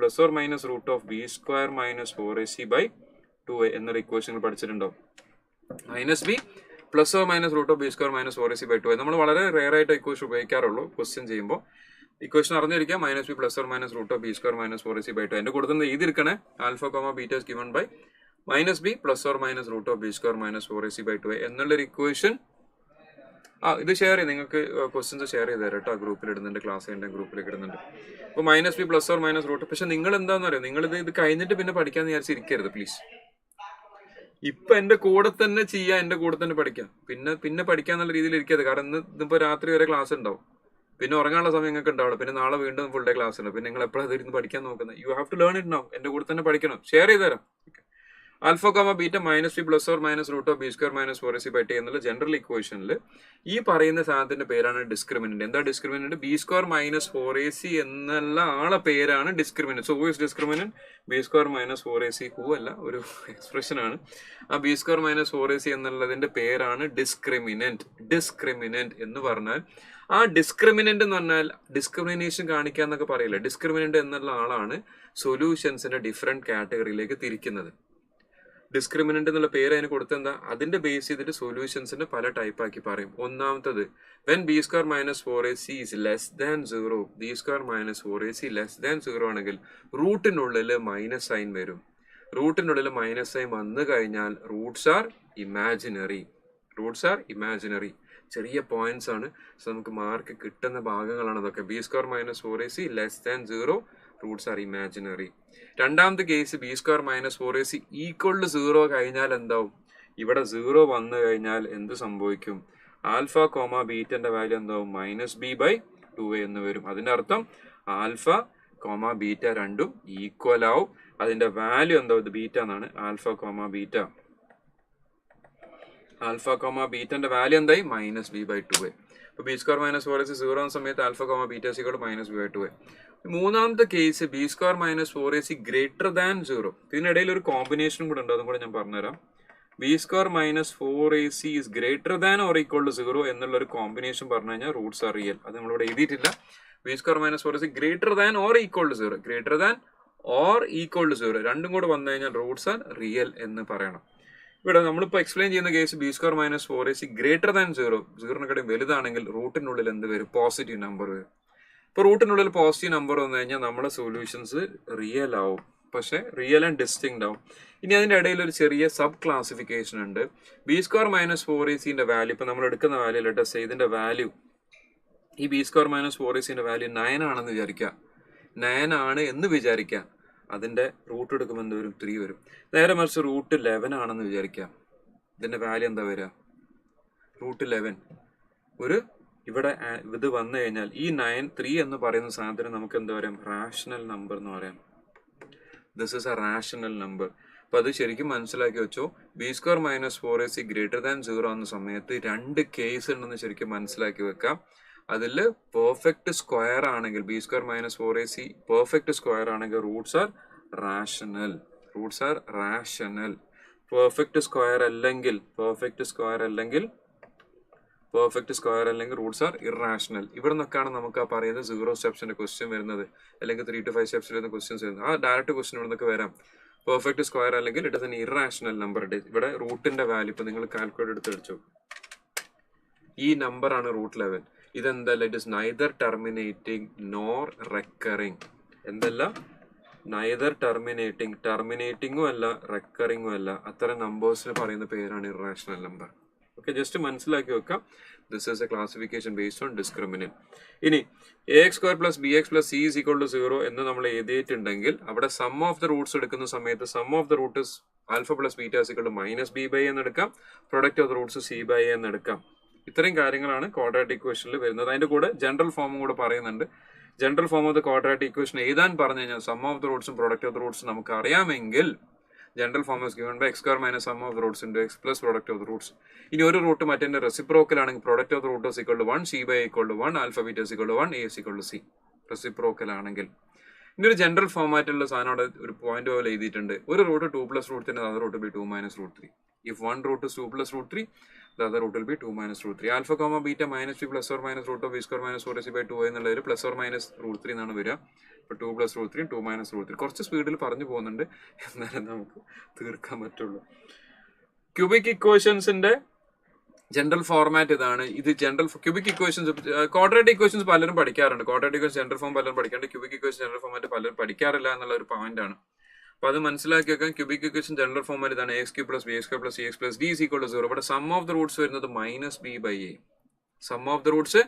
± √b² - 4ac/2a എന്നൊരു ഇക്വേഷൻ പഠിച്ചിട്ടുണ്ടാവും. -b ± √b² - 4ac/2a നമ്മൾ വളരെ റെയർ ആയിട്ട് ഇക്വേഷൻ ഉപയോഗിക്കാറുള്ളൂ ക്വസ്റ്റ്യൻ ചെയ്യുമ്പോൾ. ഇക്വേഷൻ അറിഞ്ഞിരിക്കാം, -b ± √b² - 4ac/2a. എന്റെ കൊടുത്തത് എഴുതിയിരിക്കണേ, α, β is given by -b ± √b² - 4ac/2a എന്നുള്ളൊരു ഇക്വേഷൻ. ഇത് ഷെയർ ചെയ്ത് നിങ്ങൾക്ക് ക്വസ്റ്റ്യൻസ് ഷെയർ ചെയ്ത് തരാം കേട്ടോ. ഗ്രൂപ്പിൽ ഇടുന്നുണ്ട്, ക്ലാസ് എൻ്റെ ഗ്രൂപ്പിലേക്ക് ഇടുന്നുണ്ട്. അപ്പോൾ -b ± √. പക്ഷെ നിങ്ങൾ എന്താണെന്ന് അറിയാം, നിങ്ങൾ ഇത് കഴിഞ്ഞിട്ട് പിന്നെ പഠിക്കാന്ന് വിചാരിച്ചിരിക്കരുത് പ്ലീസ്. ഇപ്പൊ എന്റെ കൂടെ തന്നെ ചെയ്യാം, എന്റെ കൂടെ തന്നെ പഠിക്കാം. പിന്നെ പഠിക്കാന്നുള്ള രീതിയിൽ ഇരിക്കരുത്. കാരണം ഇന്നിപ്പോ രാത്രി വരെ ക്ലാസ് ഉണ്ടാവും, പിന്നെ ഉറങ്ങാനുള്ള സമയം നിങ്ങൾക്ക് ഉണ്ടാവില്ല, പിന്നെ നാളെ വീണ്ടും ഫുൾ ഡേ ക്ലാസ് ഉണ്ട്. പിന്നെ നിങ്ങൾ എപ്പോഴാണ് ഇരുന്ന് പഠിക്കാൻ നോക്കുന്നത്? You have to learn it now. എന്റെ കൂടെ തന്നെ പഠിക്കണം. ഷെയർ ചെയ്ത് തരാം. Alpha comma beta minus b plus or minus root of b square minus 4ac by t എന്നുള്ള ജനറൽ ഇക്വേഷനിൽ ഈ പറയുന്ന സാധനത്തിന്റെ പേരാണ് ഡിസ്ക്രിമിനന്റ്. എന്താ discriminant? B square minus 4ac എന്നുള്ള ആളെ പേരാണ് discriminant. So who is discriminant? B square minus 4ac. Who അല്ല, ഒരു എക്സ്പ്രഷൻ ആണ്. ആ ബി സ്ക്വയർ മൈനസ് 4ac എന്നുള്ളതിന്റെ പേരാണ് ഡിസ്ക്രിമിനന്റ്. ഡിസ്ക്രിമിനന്റ് എന്ന് പറഞ്ഞാൽ ആ ഡിസ്ക്രിമിനന്റ് എന്ന് പറഞ്ഞാൽ ഡിസ്ക്രിമിനേഷൻ കാണിക്കുക എന്നൊക്കെ പറയില്ല. ഡിസ്ക്രിമിനന്റ് എന്നുള്ള ആളാണ് സൊല്യൂഷൻസിന്റെ ഡിഫറെന്റ് കാറ്റഗറിയിലേക്ക് തിരിക്കുന്നത്. ഡിസ്ക്രിമിനന്റ് എന്നുള്ള പേര് അതിന് കൊടുത്തെന്താ? അതിന്റെ ബേസ് ചെയ്തിട്ട് സൊല്യൂഷൻസിന്റെ പല ടൈപ്പ് ആക്കി പറയും. ഒന്നാമത്തത് when B square minus 4ac is less than 0, B square minus 4ac less than 0 ആണെങ്കിൽ റൂട്ടിനുള്ളിൽ മൈനസ് സൈൻ വരും. റൂട്ടിനുള്ളിൽ മൈനസ് സൈൻ വന്നു കഴിഞ്ഞാൽ roots are imaginary. Roots are imaginary. ചെറിയ പോയിന്റ്സ് ആണ്. സോ നമുക്ക് മാർക്ക് കിട്ടുന്ന ഭാഗങ്ങളാണ് അതൊക്കെ. B square minus 4ac less than 0, roots are imaginary. രണ്ടാമത്തെ case B square minus 4ac equal to 0 കഴിഞ്ഞാൽ എന്താവും? ഇവിടെ 0 വന്നു കഴിഞ്ഞാൽ എന്ത് സംഭവിക്കും? ആൽഫ കോമ ബീറ്റന്റെ വാല്യൂ എന്താവും? മൈനസ് ബി ബൈ 2a എന്ന് വരും. അതിന്റെ അർത്ഥം ആൽഫ കോമ ബീറ്റ രണ്ടും ഈക്വൽ ആവും. അതിന്റെ വാല്യൂ എന്താവും? ഇത് ബീറ്റ എന്നാണ്. Alpha comma beta, alpha comma ബീറ്റന്റെ വാല്യൂ എന്തായി? Minus B by 2a. അപ്പൊ ബി സ്ക്വയർ മൈനസ് 4ac 0 എന്ന സമയത്ത് alpha comma beta equal minus B by 2a. മൂന്നാമത്തെ കേസ് B square minus 4ac greater than 0. ഇതിനിടയിൽ ഒരു കോമ്പിനേഷൻ കൂടെ ഉണ്ട്, അതും കൂടെ ഞാൻ പറഞ്ഞുതരാം. B square minus 4ac is greater than or equal to 0 എന്നുള്ള ഒരു കോമ്പിനേഷൻ പറഞ്ഞു കഴിഞ്ഞാൽ റൂട്ട്സ് ആർ റിയൽ. അത് നമ്മളിവിടെ എഴുതിയിട്ടില്ല. B square minus 4ac greater than or equal to 0, greater than or equal to 0 രണ്ടും കൂടെ വന്നു കഴിഞ്ഞാൽ റൂട്ട്സ് ആർ റിയൽ എന്ന് പറയണം. ഇവിടെ നമ്മളിപ്പോൾ എക്സ്പ്ലെയിൻ ചെയ്യുന്ന case B square minus 4ac greater than 0, 0 വലുതാണെങ്കിൽ റൂട്ടിനുള്ളിൽ എന്ത് വരും? പോസിറ്റീവ് നമ്പർ വരും. ഇപ്പോൾ റൂട്ടിനുള്ളിൽ പോസിറ്റീവ് നമ്പർ വന്നു കഴിഞ്ഞാൽ നമ്മുടെ സൊല്യൂഷൻസ് റിയൽ ആവും, പക്ഷെ റിയൽ ആൻഡ് ഡിസ്റ്റിങ്ക്ട് ആവും. ഇനി അതിന്റെ ഇടയിൽ ഒരു ചെറിയ സബ് ക്ലാസിഫിക്കേഷൻ ഉണ്ട്. B square minus 4ac value, ഇപ്പൊ നമ്മൾ എടുക്കുന്ന വാല്യൂ ലെറ്റസ് ഇതിന്റെ വാല്യൂ, ഈ B square minus 4ac value 9 ആണെന്ന് വിചാരിക്കുക. 9 ആണ് എന്ന് വിചാരിക്കുക. അതിന്റെ റൂട്ട് എടുക്കുമ്പോൾ എന്ത് വരും? 3 വരും. നേരെ മറിച്ച് റൂട്ട് 11 ആണെന്ന് വിചാരിക്കാം. ഇതിന്റെ വാല്യൂ എന്താ വരിക? റൂട്ട് 11. ഒരു ഇവിടെ ഇത് വന്നു കഴിഞ്ഞാൽ ഈ 3 എന്ന് പറയുന്ന സാധനം നമുക്ക് എന്താ പറയാം? റാഷണൽ നമ്പർ എന്ന് പറയാം. This is A rational number. അപ്പൊ അത് ശരിക്കും മനസ്സിലാക്കി വെച്ചോ. B square minus 4ac greater than 0 എന്ന സമയത്ത് 2 കേസ് ഉണ്ടെന്ന് ശരിക്കും മനസ്സിലാക്കി വെക്കാം. അതിൽ പെർഫെക്റ്റ് സ്ക്വയർ ആണെങ്കിൽ B square minus 4ac perfect square ആണെങ്കിൽ roots are rational. Roots are rational. Perfect square അല്ലെങ്കിൽ റൂട്ട്സ് ആർ ഇറാഷണൽ. ഇവിടെ നിന്നൊക്കെയാണ് നമുക്ക് ആ പറയുന്നത് 0 സ്റ്റെപ്സിന്റെ ക്വസ്റ്റ്യൻ വരുന്നത്, അല്ലെങ്കിൽ 3 to 5 സ്റ്റെപ്സിൽ വരുന്ന ക്വസ്റ്റ്യൻസ് വരുന്നത്. ആ ഡയറക്റ്റ് ക്വസ്റ്റ്യൻ ഇവിടെ നിന്നൊക്കെ വരാം. പെർഫെക്റ്റ് സ്ക്വയർ അല്ലെങ്കിൽ it is an irrational number. ഇവിടെ റൂട്ടിന്റെ വാല്യൂ ഇപ്പൊ നിങ്ങൾ കാൽക്കുലേറ്റ് എടുത്ത് അടിച്ചു, ഈ നമ്പർ ആണ് റൂട്ട് 11. ഇതെന്താ? It is neither terminating nor recurring. എന്തല്ല? നൈദർ ടെർമിനേറ്റിംഗും അല്ല റെക്കറിംഗും അല്ല. അത്തരം നമ്പേഴ്സിന് പറയുന്ന പേരാണ് ഇറാഷണൽ നമ്പർ. ഓക്കെ, ജസ്റ്റ് മനസ്സിലാക്കി വെക്കാം. This is a classification based on discriminant. ഇനി ax square plus bx plus c is equal to 0 എന്ന് നമ്മൾ എഴുതിയിട്ടുണ്ടെങ്കിൽ അവിടെ സം ഓഫ് ദ റൂട്ട്സ് എടുക്കുന്ന സമയത്ത് sum of the root is alpha plus beta is equal to minus B by എന്ന് എടുക്കാം. Product of the roots c by എന്ന് എടുക്കാം. ഇത്രയും കാര്യങ്ങളാണ് ക്വാഡ്രാറ്റിക് ഇക്വേഷനിൽ വരുന്നത്. അതിന്റെ കൂടെ ജനറൽ ഫോമും കൂടെ പറയുന്നുണ്ട്. General form of the quadratic equation എഴുതാൻ പറഞ്ഞു കഴിഞ്ഞാൽ സം ഓഫ് ദ റൂട്ട്സും പ്രൊഡക്റ്റ് ഓഫ് ദ റൂട്ട്സും നമുക്ക് അറിയാമെങ്കിൽ general form is given by x square minus sum of the roots into x plus product of the roots. ഇനി ഒരു റൂട്ട് മറ്റേ റെസിപ്രോക്കൽ ആണെങ്കിൽ product of the root is equal to 1, c by a equal to 1, alpha beta is equal to 1, a is equal to c. Reciprocal ആണെങ്കിൽ ഇനി ഒരു ജനറൽ ഫോമാറ്റുള്ള സാധനം അവിടെ ഒരു പോയിന്റ് പോലെ എഴുതിയിട്ടുണ്ട്. ഒരു root 2 plus root 3, other root b 2 minus root 3. If one root is 2 plus root 3, the other root will be 2 minus root 3. Alpha comma beta minus b plus or minus root of b square minus 4ac by 2a എന്നുള്ള ഒരു പ്ലസ് ഓർ മൈനസ് റൂട്ട് 3 എന്നാണ് വരിക. ഇപ്പൊ 2 plus root 3, 2 minus root 3. കുറച്ച് സ്പീഡിൽ പറഞ്ഞു പോകുന്നുണ്ട്, എന്നാലും നമുക്ക് തീർക്കാൻ പറ്റുള്ളൂ. ക്യൂബിക് ഇക്വേഷൻസിന്റെ ജനറൽ ഫോർമാറ്റ് ഇതാണ്. ഇത് general cubic equations, quadratic equations പലരും പഠിക്കാറുണ്ട്. ക്വാഡ്രാറ്റിക് ഇക്വേഷൻ ജനറൽ ഫോം പലരും പഠിക്കാറുണ്ട്. ക്യൂബിക് ഇക്വേഷൻ ജനറൽ ഫോർമാറ്റ് പലരും പഠിക്കാറില്ല എന്നുള്ള ഒരു പോയിന്റ് ആണ്. അപ്പൊ അത് മനസ്സിലാക്കി വെക്കാൻ. ക്യൂബിക് ഇക്വേഷൻ ജനറൽ ഫോർമാറ്റ് ഇതാണ്. X cube plus B X square plus C X plus D is equal to 0. ഇവിടെ സം ഓഫ് ദ റൂട്ട്സ് വരുന്നത് minus B by A. Sum of the roots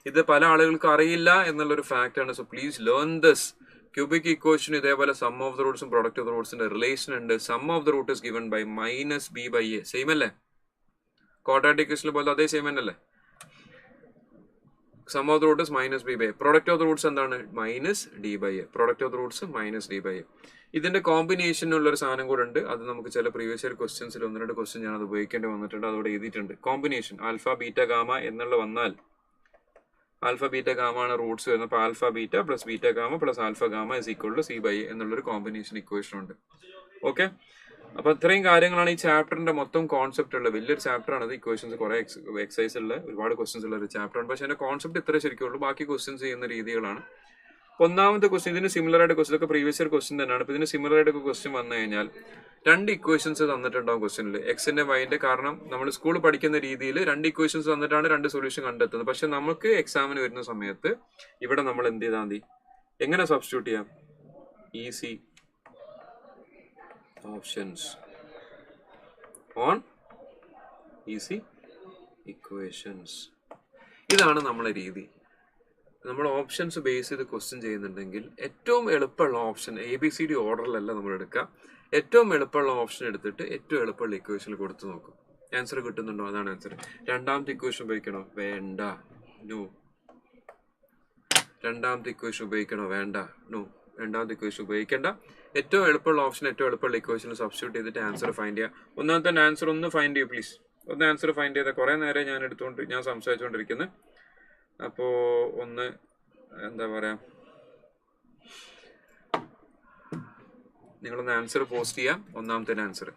ഇത് പല ആളുകൾക്കും അറിയില്ല എന്നുള്ളൊരു ഫാക്ട് ആണ്. So please learn this. Cubic equation ഇതേപോലെ സം ഓഫ് ദ റൂട്ട്സും പ്രൊഡക്റ്റ് ഓഫ് ദ റൂട്ട്സിന്റെ റിലേഷൻ ഉണ്ട്. Sum of the root is given by minus B by A. Same അല്ലേ? ക്വാഡ്രാറ്റിക് ഇക്വേഷനിൽ പോലെ അതേ സെയിം തന്നെയല്ലേ? Sum of the root is minus B by A. Product of the roots എന്താണ്? Minus D by A. Product of the roots minus D by A. ഇതിന്റെ കോമ്പിനേഷനുള്ള ഒരു സാധനം കൂടെ ഉണ്ട്. അത് നമുക്ക് ചില പ്രീവിയസ് ഇയർ ക്വസ്റ്റ്യൻസിൽ 1-2 ക്വസ്റ്റ്യൻ ഞാൻ അത് ഉപയോഗിക്കേണ്ടി വന്നിട്ടുണ്ട്. അതോടെ എഴുതിയിട്ടുണ്ട്. കോമ്പിനേഷൻ ആൽഫ ബീറ്റ ഗാമ എന്നുള്ള വന്നാൽ ആൽഫ ബീറ്റ ഗാമ ആണ് റൂട്ട്സ് വരുന്നത്. അപ്പോൾ alpha beta plus beta gamma plus alpha gamma is equal to C by a എന്നുള്ളൊരു കോമ്പിനേഷൻ ഇക്വേഷൻ ഉണ്ട്. ഓക്കെ, അപ്പൊ ഇത്രയും കാര്യങ്ങളാണ് ഈ ചാപ്റ്ററിന്റെ മൊത്തം കോൺസെപ്റ്റ് ഉള്ളത്. വലിയൊരു ചാപ്റ്റർ ആണ്. ഇക്വേഷൻസ് കുറെ എക്സസൈസ് ഉള്ള ഒരുപാട് ക്വസ്റ്റൻസ് ഉള്ള ഒരു ചാപ്റ്റർ ആണ്. പക്ഷെ അതിന്റെ കോൺസെപ്റ്റ് ഇത്ര ശരിക്കും ഉള്ളൂ. ബാക്കി ക്വസ്റ്റ്യൻസ് ചെയ്യുന്ന രീതികളാണ്. ഒന്നാമത്തെ ക്വസ്റ്റ്യൻ ഇതിന് സിമിലർ ആയിട്ട് ക്വസ്റ്റ്യൻ ഒക്കെ പ്രീവിയസ് ഇയർ ക്വസ്റ്റ്യൻ തന്നെയാണ്. ഇപ്പൊ ഇതിന് സിമിലർ ആയിട്ട് ക്വസ്റ്റ്യൻ വന്നു കഴിഞ്ഞാൽ 2 ഇക്വേഷൻസ് തന്നിട്ടുണ്ടാവും ക്വസ്റ്റ്യനിൽ, എക്സിന്റെ വൈന്റെ. കാരണം നമ്മൾ സ്കൂളിൽ പഠിക്കുന്ന രീതിയിൽ 2 ഇക്വേഷൻസ് തന്നിട്ടാണ് 2 സൊല്യൂഷൻ കണ്ടെത്തുന്നത്. പക്ഷെ നമുക്ക് എക്സാമിന് വരുന്ന സമയത്ത് ഇവിടെ നമ്മൾ എന്ത് ചെയ്താൽ മതി? എങ്ങനെ സബ്സ്റ്റിറ്റ്യൂട്ട് ചെയ്യാം? Easy options on easy equations. ഇതാണ് നമ്മളെ രീതി. നമ്മൾ ഓപ്ഷൻസ് ബേസ് ചെയ്ത് ക്വസ്റ്റ്യൻ ചെയ്യുന്നുണ്ടെങ്കിൽ ഏറ്റവും എളുപ്പമുള്ള ഓപ്ഷൻ ABCD ഓർഡറിലല്ല നമ്മൾ എടുക്കുക. ഏറ്റവും എളുപ്പമുള്ള ഓപ്ഷൻ എടുത്തിട്ട് ഏറ്റവും എളുപ്പമുള്ള ഇക്വേഷനിൽ കൊടുത്തു നോക്കും. ആൻസർ കിട്ടുന്നുണ്ടോ? അതാണ് ആൻസർ. രണ്ടാമത്തെ ഇക്വേഷൻ ഉപയോഗിക്കണോ? വേണ്ട, നോ. രണ്ടാമത്തെ ഇക്വേഷൻ ഉപയോഗിക്കണോ? വേണ്ട, നോ. രണ്ടാമത്തെ ഇക്വേഷൻ ഉപയോഗിക്കേണ്ട. ഏറ്റവും എളുപ്പമുള്ള ഓപ്ഷൻ ഏറ്റവും എളുപ്പമുള്ള ഇക്വേഷനിൽ സബ്സ്റ്റിറ്റ്യൂട്ട് ചെയ്തിട്ട് ആൻസർ ഫൈൻഡ് ചെയ്യുക. ഒന്നാമത്തെ ആൻസർ ഒന്ന് ഫൈൻഡ് ചെയ്യൂ പ്ലീസ്. ഒന്ന് ആൻസർ ഫൈൻഡ് ചെയ്താൽ കുറേ നേരം ഞാൻ സംസാരിച്ചുകൊണ്ടിരിക്കുന്നത്. അപ്പോൾ ഒന്ന് എന്താ പറയാ, നിങ്ങളൊന്ന് ആൻസർ പോസ്റ്റ് ചെയ്യാം. ഒന്നാമത്തെ ആൻസർ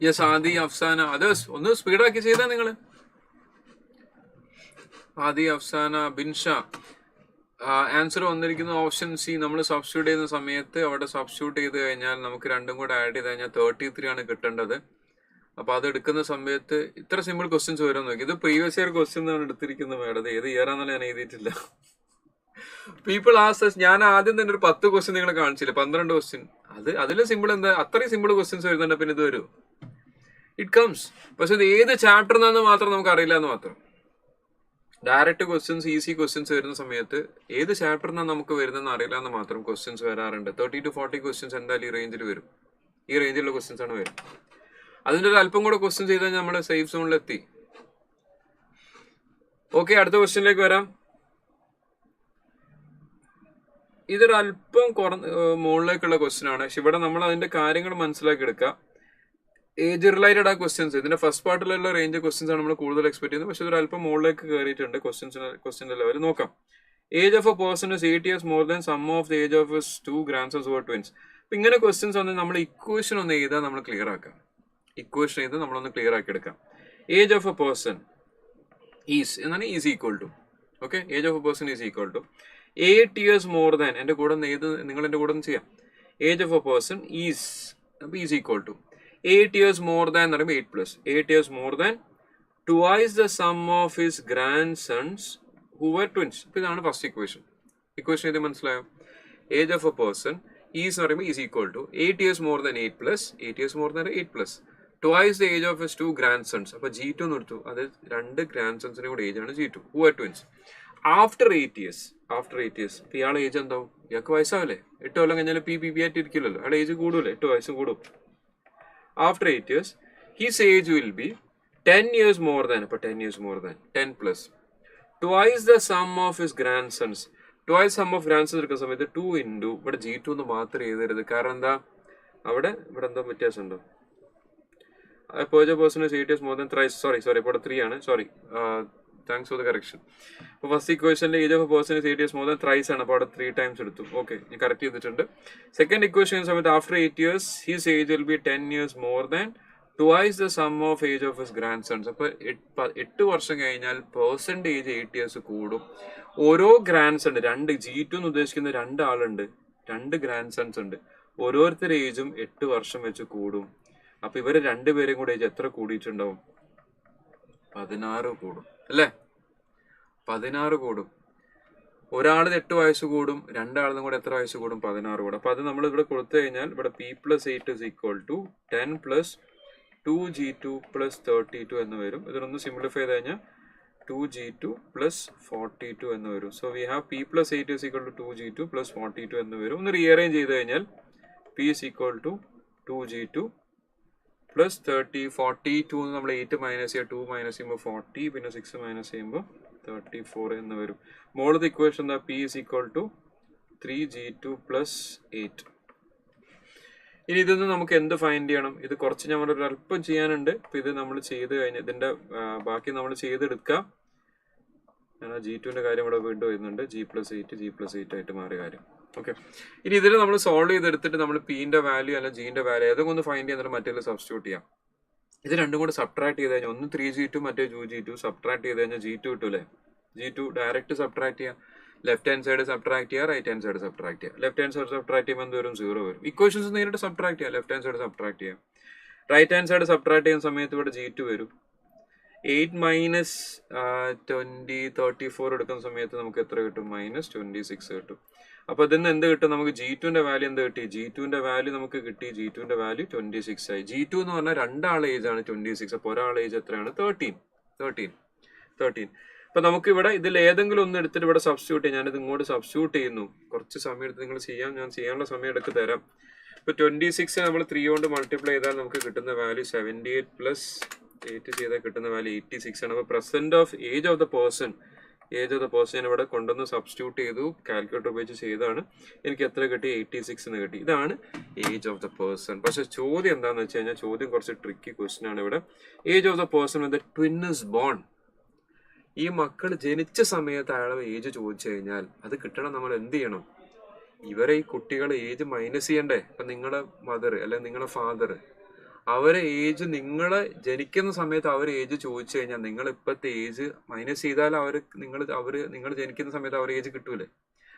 യെസ്, ആദി, അഫ്സാന. അത് ഒന്ന് സ്പീഡാക്കി ചെയ്താ നിങ്ങള്. ആദി, അഫ്സാന, ബിൻഷ. ആൻസർ വന്നിരിക്കുന്ന ഓപ്ഷൻ സി. നമ്മൾ സബ്സ്റ്റിറ്റ്യൂട്ട് ചെയ്യുന്ന സമയത്ത് അവിടെ സബ്സ്റ്റിറ്റ്യൂട്ട് ചെയ്ത് കഴിഞ്ഞാൽ നമുക്ക് രണ്ടും കൂടെ ആഡ് ചെയ്ത് കഴിഞ്ഞാൽ 33 ആണ് കിട്ടേണ്ടത്. അപ്പൊ അത് എടുക്കുന്ന സമയത്ത് ഇത്ര സിമ്പിൾ ക്വസ്റ്റ്യൻസ് വരും നോക്കി. ഇത് പ്രീവിയസ് ഇയർ ക്വസ്റ്റ്യൻ ആണ് എടുത്തിരിക്കുന്നത് മേഡം. ഏത് ഇയർ ആണെന്നല്ല ഞാൻ എഴുതിയിട്ടില്ല. പീപ്പിൾ ആസ് ഞാൻ ആദ്യം തന്നെ ഒരു 10 ക്വസ്റ്റ്യൻ നിങ്ങളെ കാണിച്ചില്ല, 12 ക്വസ്റ്റ്യൻ. അതിലും സിമ്പിൾ എന്താ? അത്രയും സിമ്പിൾ ക്വസ്റ്റ്യൻസ് വരുന്നുണ്ട്. പിന്നെ ഇത് വരും, ഇറ്റ് കംസ്. പക്ഷെ ഇത് ഏത് ചാപ്റ്റർ എന്നാന്ന് മാത്രം നമുക്ക് അറിയില്ല എന്ന് മാത്രം. ഡയറക്റ്റ് ക്വസ്റ്റ്യൻസ്, ഈസി ക്വസ്റ്റ്യൻസ് വരുന്ന സമയത്ത് ഏത് ചാപ്റ്ററിനാണ് നമുക്ക് വരുന്നതെന്ന് അറിയില്ല എന്ന് മാത്രം ക്വസ്റ്റ്യൻസ് വരാറുണ്ട്. 30 to 40 ക്വസ്റ്റ്യൻസ് എന്തായാലും ഈ റേഞ്ചിൽ വരും. ഈ റേഞ്ചിലുള്ള ക്വസ്റ്റ്യൻസ് ആണ് വരും. അതിൻ്റെ ഒരു അല്പം കൂടെ ക്വസ്റ്റ്യൻ ചെയ്താൽ നമ്മൾ സേഫ് സോണിലെത്തി. ഓക്കെ, അടുത്ത ക്വസ്റ്റ്യനിലേക്ക് വരാം. ഇതൊരു അല്പം മുകളിലേക്കുള്ള ക്വസ്റ്റ്യൻ ആണ്. പക്ഷെ ഇവിടെ നമ്മൾ അതിന്റെ കാര്യങ്ങൾ മനസ്സിലാക്കി എടുക്കുക. ഏജ് റിലേറ്റഡ് ആ ക്വസ്റ്റ്യൻസ്, ഇതിന്റെ ഫസ്റ്റ് പാർട്ടിലുള്ള റേഞ്ച് ക്വസ്റ്റ്യൻസ് ആണ് നമ്മൾ കൂടുതൽ എക്സ്പെക്ട് ചെയ്യുന്നത്. പക്ഷെ ഒരു അല്പം മുകളിലേക്ക് കയറിയിട്ടുണ്ട് ക്വസ്റ്റ്യൻസിന്റെ ലെവൽ. നോക്കാം. Age of a person is 8 years more than sum of the age of his 2 grandsons who are twins. അപ്പൊ ഇങ്ങനെ ക്വസ്റ്റ്യൻസ് വന്ന് നമ്മൾ ഇക്വേഷൻ ഒന്ന് എഴുതാൻ നമ്മൾ ക്ലിയർ ആക്കാം. ഇക്വേഷൻ എഴുതി നമ്മളൊന്ന് ക്ലിയർ ആക്കി എടുക്കാം. Age of a person is എന്നാണ് is equal to. Okay, age of a person is equal to 8 years more than. എന്റെ കൂടെ നിങ്ങൾ എന്റെ കൂടെ ഒന്ന് ചെയ്യാം. Age of a person is is equal to 8 years more than എന്ന് പറയുമ്പോൾ 8 plus 8 years more than twice the sum of his grandsons who were twins. ഇപ്പൊ ഇതാണ് ഫസ്റ്റ് ഇക്വേഷൻ. ഇക്വേഷൻ ഇത് മനസ്സിലായോ? Age of a person is എന്ന് പറയുമ്പോൾ is equal to 8 years more than 8 plus 8 years more than 8 plus twice the age of his 2 grandsons. അപ്പൊ G2 എന്ന് എടുത്തു. അത് 2 grandsonsന്റെ കൂടെ ഏജ് ആണ് G2 who are twins. After 8 years ഇപ്പൊ ഇയാളെ ഏജ് എന്താവും? ഇയാൾക്ക് വയസ്സാവില്ലേ? 8 കൊല്ലം കഴിഞ്ഞാൽ പി ആയിട്ട് ഇരിക്കില്ലല്ലോ. അയാളെ ഏജ് കൂടൂല്ലേ? 8 വയസ്സ് കൂടും. After 8 years, his age will be 10 years more than, 10 years more than 10 plus twice the sum of his grandsons. Twice sum of grandsons എടുക്കുന്ന സമയത്ത് 2 into ഇവിടെ G2 എന്ന് മാത്രം എഴുതരുത്. കാരണം എന്താ? ഇവിടെ എന്തോ വ്യത്യാസമുണ്ടോ? person is 8 years more than thrice. Sorry, ഇവിടെ 3 ആണ്. Sorry. Thanks for the correction. അപ്പോൾ ഫസ്റ്റ് ഇക്വേഷനിലെ age of a person is 8 years more than thrice ആണ്. അപ്പോൾ അവിടെ 3 times എടുത്തു. ഓക്കെ, ഞാൻ കറക്റ്റ് ചെയ്തിട്ടുണ്ട്. സെക്കൻഡ് ഇക്വേഷൻ സമയത്ത് after 8 years his age will be 10 years more than twice the sum of age of his grand sons. അപ്പോൾ 8 വർഷം കഴിഞ്ഞാൽ പേഴ്സന്റെ ഏജ് 8 years കൂടും. ഓരോ ഗ്രാൻഡ് സൺ, 2 G2 എന്ന് ഉദ്ദേശിക്കുന്ന 2 ആളുണ്ട്, 2 ഗ്രാൻഡ് സൺസ് ഉണ്ട്. ഓരോരുത്തരുടെ ഏജും 8 വർഷം വെച്ച് കൂടും. അപ്പൊ ഇവര് 2 പേരും കൂടെ ഏജ് എത്ര കൂടിയിട്ടുണ്ടാവും? 16 കൂടും അല്ലേ? 16 കൂടും. ഒരാളിന് 8 വയസ്സ് കൂടും, 2 ആളിനും കൂടെ എത്ര വയസ്സ് കൂടും? 16 കൂടും. അപ്പൊ അത് നമ്മൾ ഇവിടെ കൊടുത്തു കഴിഞ്ഞാൽ ഇവിടെ P plus 8 is equal to 10 plus 2g2 plus 32 എന്ന് വരും. ഇതിനൊന്ന് സിംപ്ലിഫൈ ചെയ്ത് കഴിഞ്ഞാൽ 2g2 plus 42 എന്ന് വരും. So we have p plus 8 is equal to 2g2 plus 42 എന്ന് വരും. ഒന്ന് റീഅറേഞ്ച് ചെയ്ത് കഴിഞ്ഞാൽ p is equal to 2g2 plus 30, 42 നമ്മൾ 8 മൈനസ് ചെയ്യുക, 2 മൈനസ് ചെയ്യുമ്പോൾ 40, പിന്നെ 6 മൈനസ് ചെയ്യുമ്പോൾ 34 എന്ന് വരും. മോളത്തെ ഇക്വേഷൻ എന്താ? p is equal to 3g2 plus 8. ഇനി ഇതൊന്ന് നമുക്ക് എന്ത് ഫൈൻഡ് ചെയ്യണം? ഇത് കുറച്ച് നമ്മൾ ഒരു അല്പം ചെയ്യാനുണ്ട്. അപ്പൊ ഇത് നമ്മൾ ചെയ്ത് കഴിഞ്ഞ് ഇതിന്റെ ബാക്കി നമ്മൾ ചെയ്തെടുക്കാം. g2ന്റെ കാര്യം ഇവിടെ വീണ്ടും വരുന്നുണ്ട്. g+8 ആയിട്ട് മാറിയ കാര്യം. ഓക്കെ, ഇനി ഇതിൽ നമ്മൾ സോൾവ് ചെയ്തെടുത്തിട്ട് നമ്മൾ പിന്റെ വാല്യൂ അല്ല ജിന്റെ വാല്യൂ ഏതൊക്കെ ഒന്ന് ഫൈൻഡ് ചെയ്യുന്നിട്ട് മറ്റേ സബ്സ്റ്റിറ്റ്യൂട്ട് ചെയ്യാം. ഇത് രണ്ടും കൂടെ സബ്ട്രാക്ട് ചെയ്ത് കഴിഞ്ഞാൽ ഒന്ന് 3g2 മറ്റേ 2g2 സബ്ട്രാക്ട് ചെയ്ത് കഴിഞ്ഞാൽ g2 കിട്ടൂലേ? g2 ഡയറക്റ്റ് സബ്ട്രാക്ട് ചെയ്യാം. ലെഫ്റ്റ് ഹാൻഡ് സൈഡ് സബ്ട്രാക്ട് ചെയ്യുക, റൈറ്റ് ഹാൻഡ് സൈഡ് സബ്ട്രാക്ട് ചെയ്യുക. ലെഫ്റ്റ് ഹാൻഡ് സൈഡ് സബ്ട്രാക്ട് ചെയ്യുമ്പോൾ എന്ത് വരും? 0 വരും. ഇക്വേഷൻസ് നേരിട്ട് സബ്ട്രാക്ട് ചെയ്യാം. ലെഫ്റ്റ് ഹാൻഡ് സൈഡ് സബ്ട്രാക്ട് ചെയ്യാം. റൈറ്റ് ഹാൻഡ് സൈഡ് സബ്ട്രാക്ട് ചെയ്യുന്ന സമയത്ത് ഇവിടെ g2 വരും. 8 മൈനസ് 20, 34 എടുക്കുന്ന സമയത്ത് നമുക്ക് എത്ര കിട്ടും? -26 കിട്ടും. അപ്പൊ ഇതിന് എന്ത് കിട്ടും? നമുക്ക് g2ന്റെ വാല്യൂ എന്ത് കിട്ടി? g2ന്റെ വാല്യൂ നമുക്ക് കിട്ടി. g2ന്റെ വാല്യൂ 26 ആയി. g2 എന്ന് പറഞ്ഞാൽ രണ്ടാളെ ഏജ് ആണ് 26. അപ്പൊ ഒരാളെ ഏജ് എത്രയാണ്? 13. അപ്പൊ നമുക്ക് ഇവിടെ ഇതിൽ ഏതെങ്കിലും ഒന്ന് എടുത്തിട്ട് ഇവിടെ സബ്സ്റ്റിറ്റ്യൂട്ട് ചെയ്യാം. ഞാനിത് ഇങ്ങോട്ട് സബ്സ്റ്റിറ്റ്യൂട്ട് ചെയ്യുന്നു. കുറച്ച് സമയം എടുത്ത് നിങ്ങൾ ചെയ്യാം. ഞാൻ ചെയ്യാനുള്ള സമയം എടുത്ത് തരാം. ഇപ്പൊ 26 നമ്മൾ 3 കൊണ്ട് മൾട്ടിപ്ലൈ ചെയ്താൽ നമുക്ക് കിട്ടുന്ന വാല്യൂ 78 പ്ലസ് 8 ചെയ്താൽ കിട്ടുന്ന വാല്യൂ 86 ആണ്. അപ്പൊ present of age of the person ഞാൻ ഇവിടെ കൊണ്ടുവന്ന് സബ്സ്റ്റിറ്റ്യൂട്ട് ചെയ്തു. കാൽക്കുലേറ്റർ ഉപയോഗിച്ച് ചെയ്താണ്. എനിക്ക് എത്ര കിട്ടി? 86 എന്ന് കിട്ടി. ഇതാണ് ഏജ് ഓഫ് ദ പേഴ്സൺ. പക്ഷെ ചോദ്യം എന്താണെന്ന് വെച്ച് കഴിഞ്ഞാൽ ചോദ്യം കുറച്ച് ട്രിക്കി ക്വസ്റ്റ്യൻ ആണ്. ഇവിടെ age of the person with the twin is bone. ഈ മക്കൾ ജനിച്ച സമയത്ത് അയാളെ ഏജ് ചോദിച്ചു കഴിഞ്ഞാൽ അത് കിട്ടണം. നമ്മൾ എന്ത് ചെയ്യണം? ഇവരെ ഈ കുട്ടികളെ ഏജ് മൈനസ് ചെയ്യണ്ടേ? ഇപ്പൊ നിങ്ങളെ മദർ അല്ലെങ്കിൽ നിങ്ങളെ ഫാദർ അവരെ ഏജ് നിങ്ങളെ ജനിക്കുന്ന സമയത്ത് അവർ ഏജ് ചോദിച്ചു കഴിഞ്ഞാൽ നിങ്ങൾ ഇപ്പോഴത്തെ ഏജ് മൈനസ് ചെയ്താൽ നിങ്ങൾ ജനിക്കുന്ന സമയത്ത് അവർ ഏജ് കിട്ടൂലേ?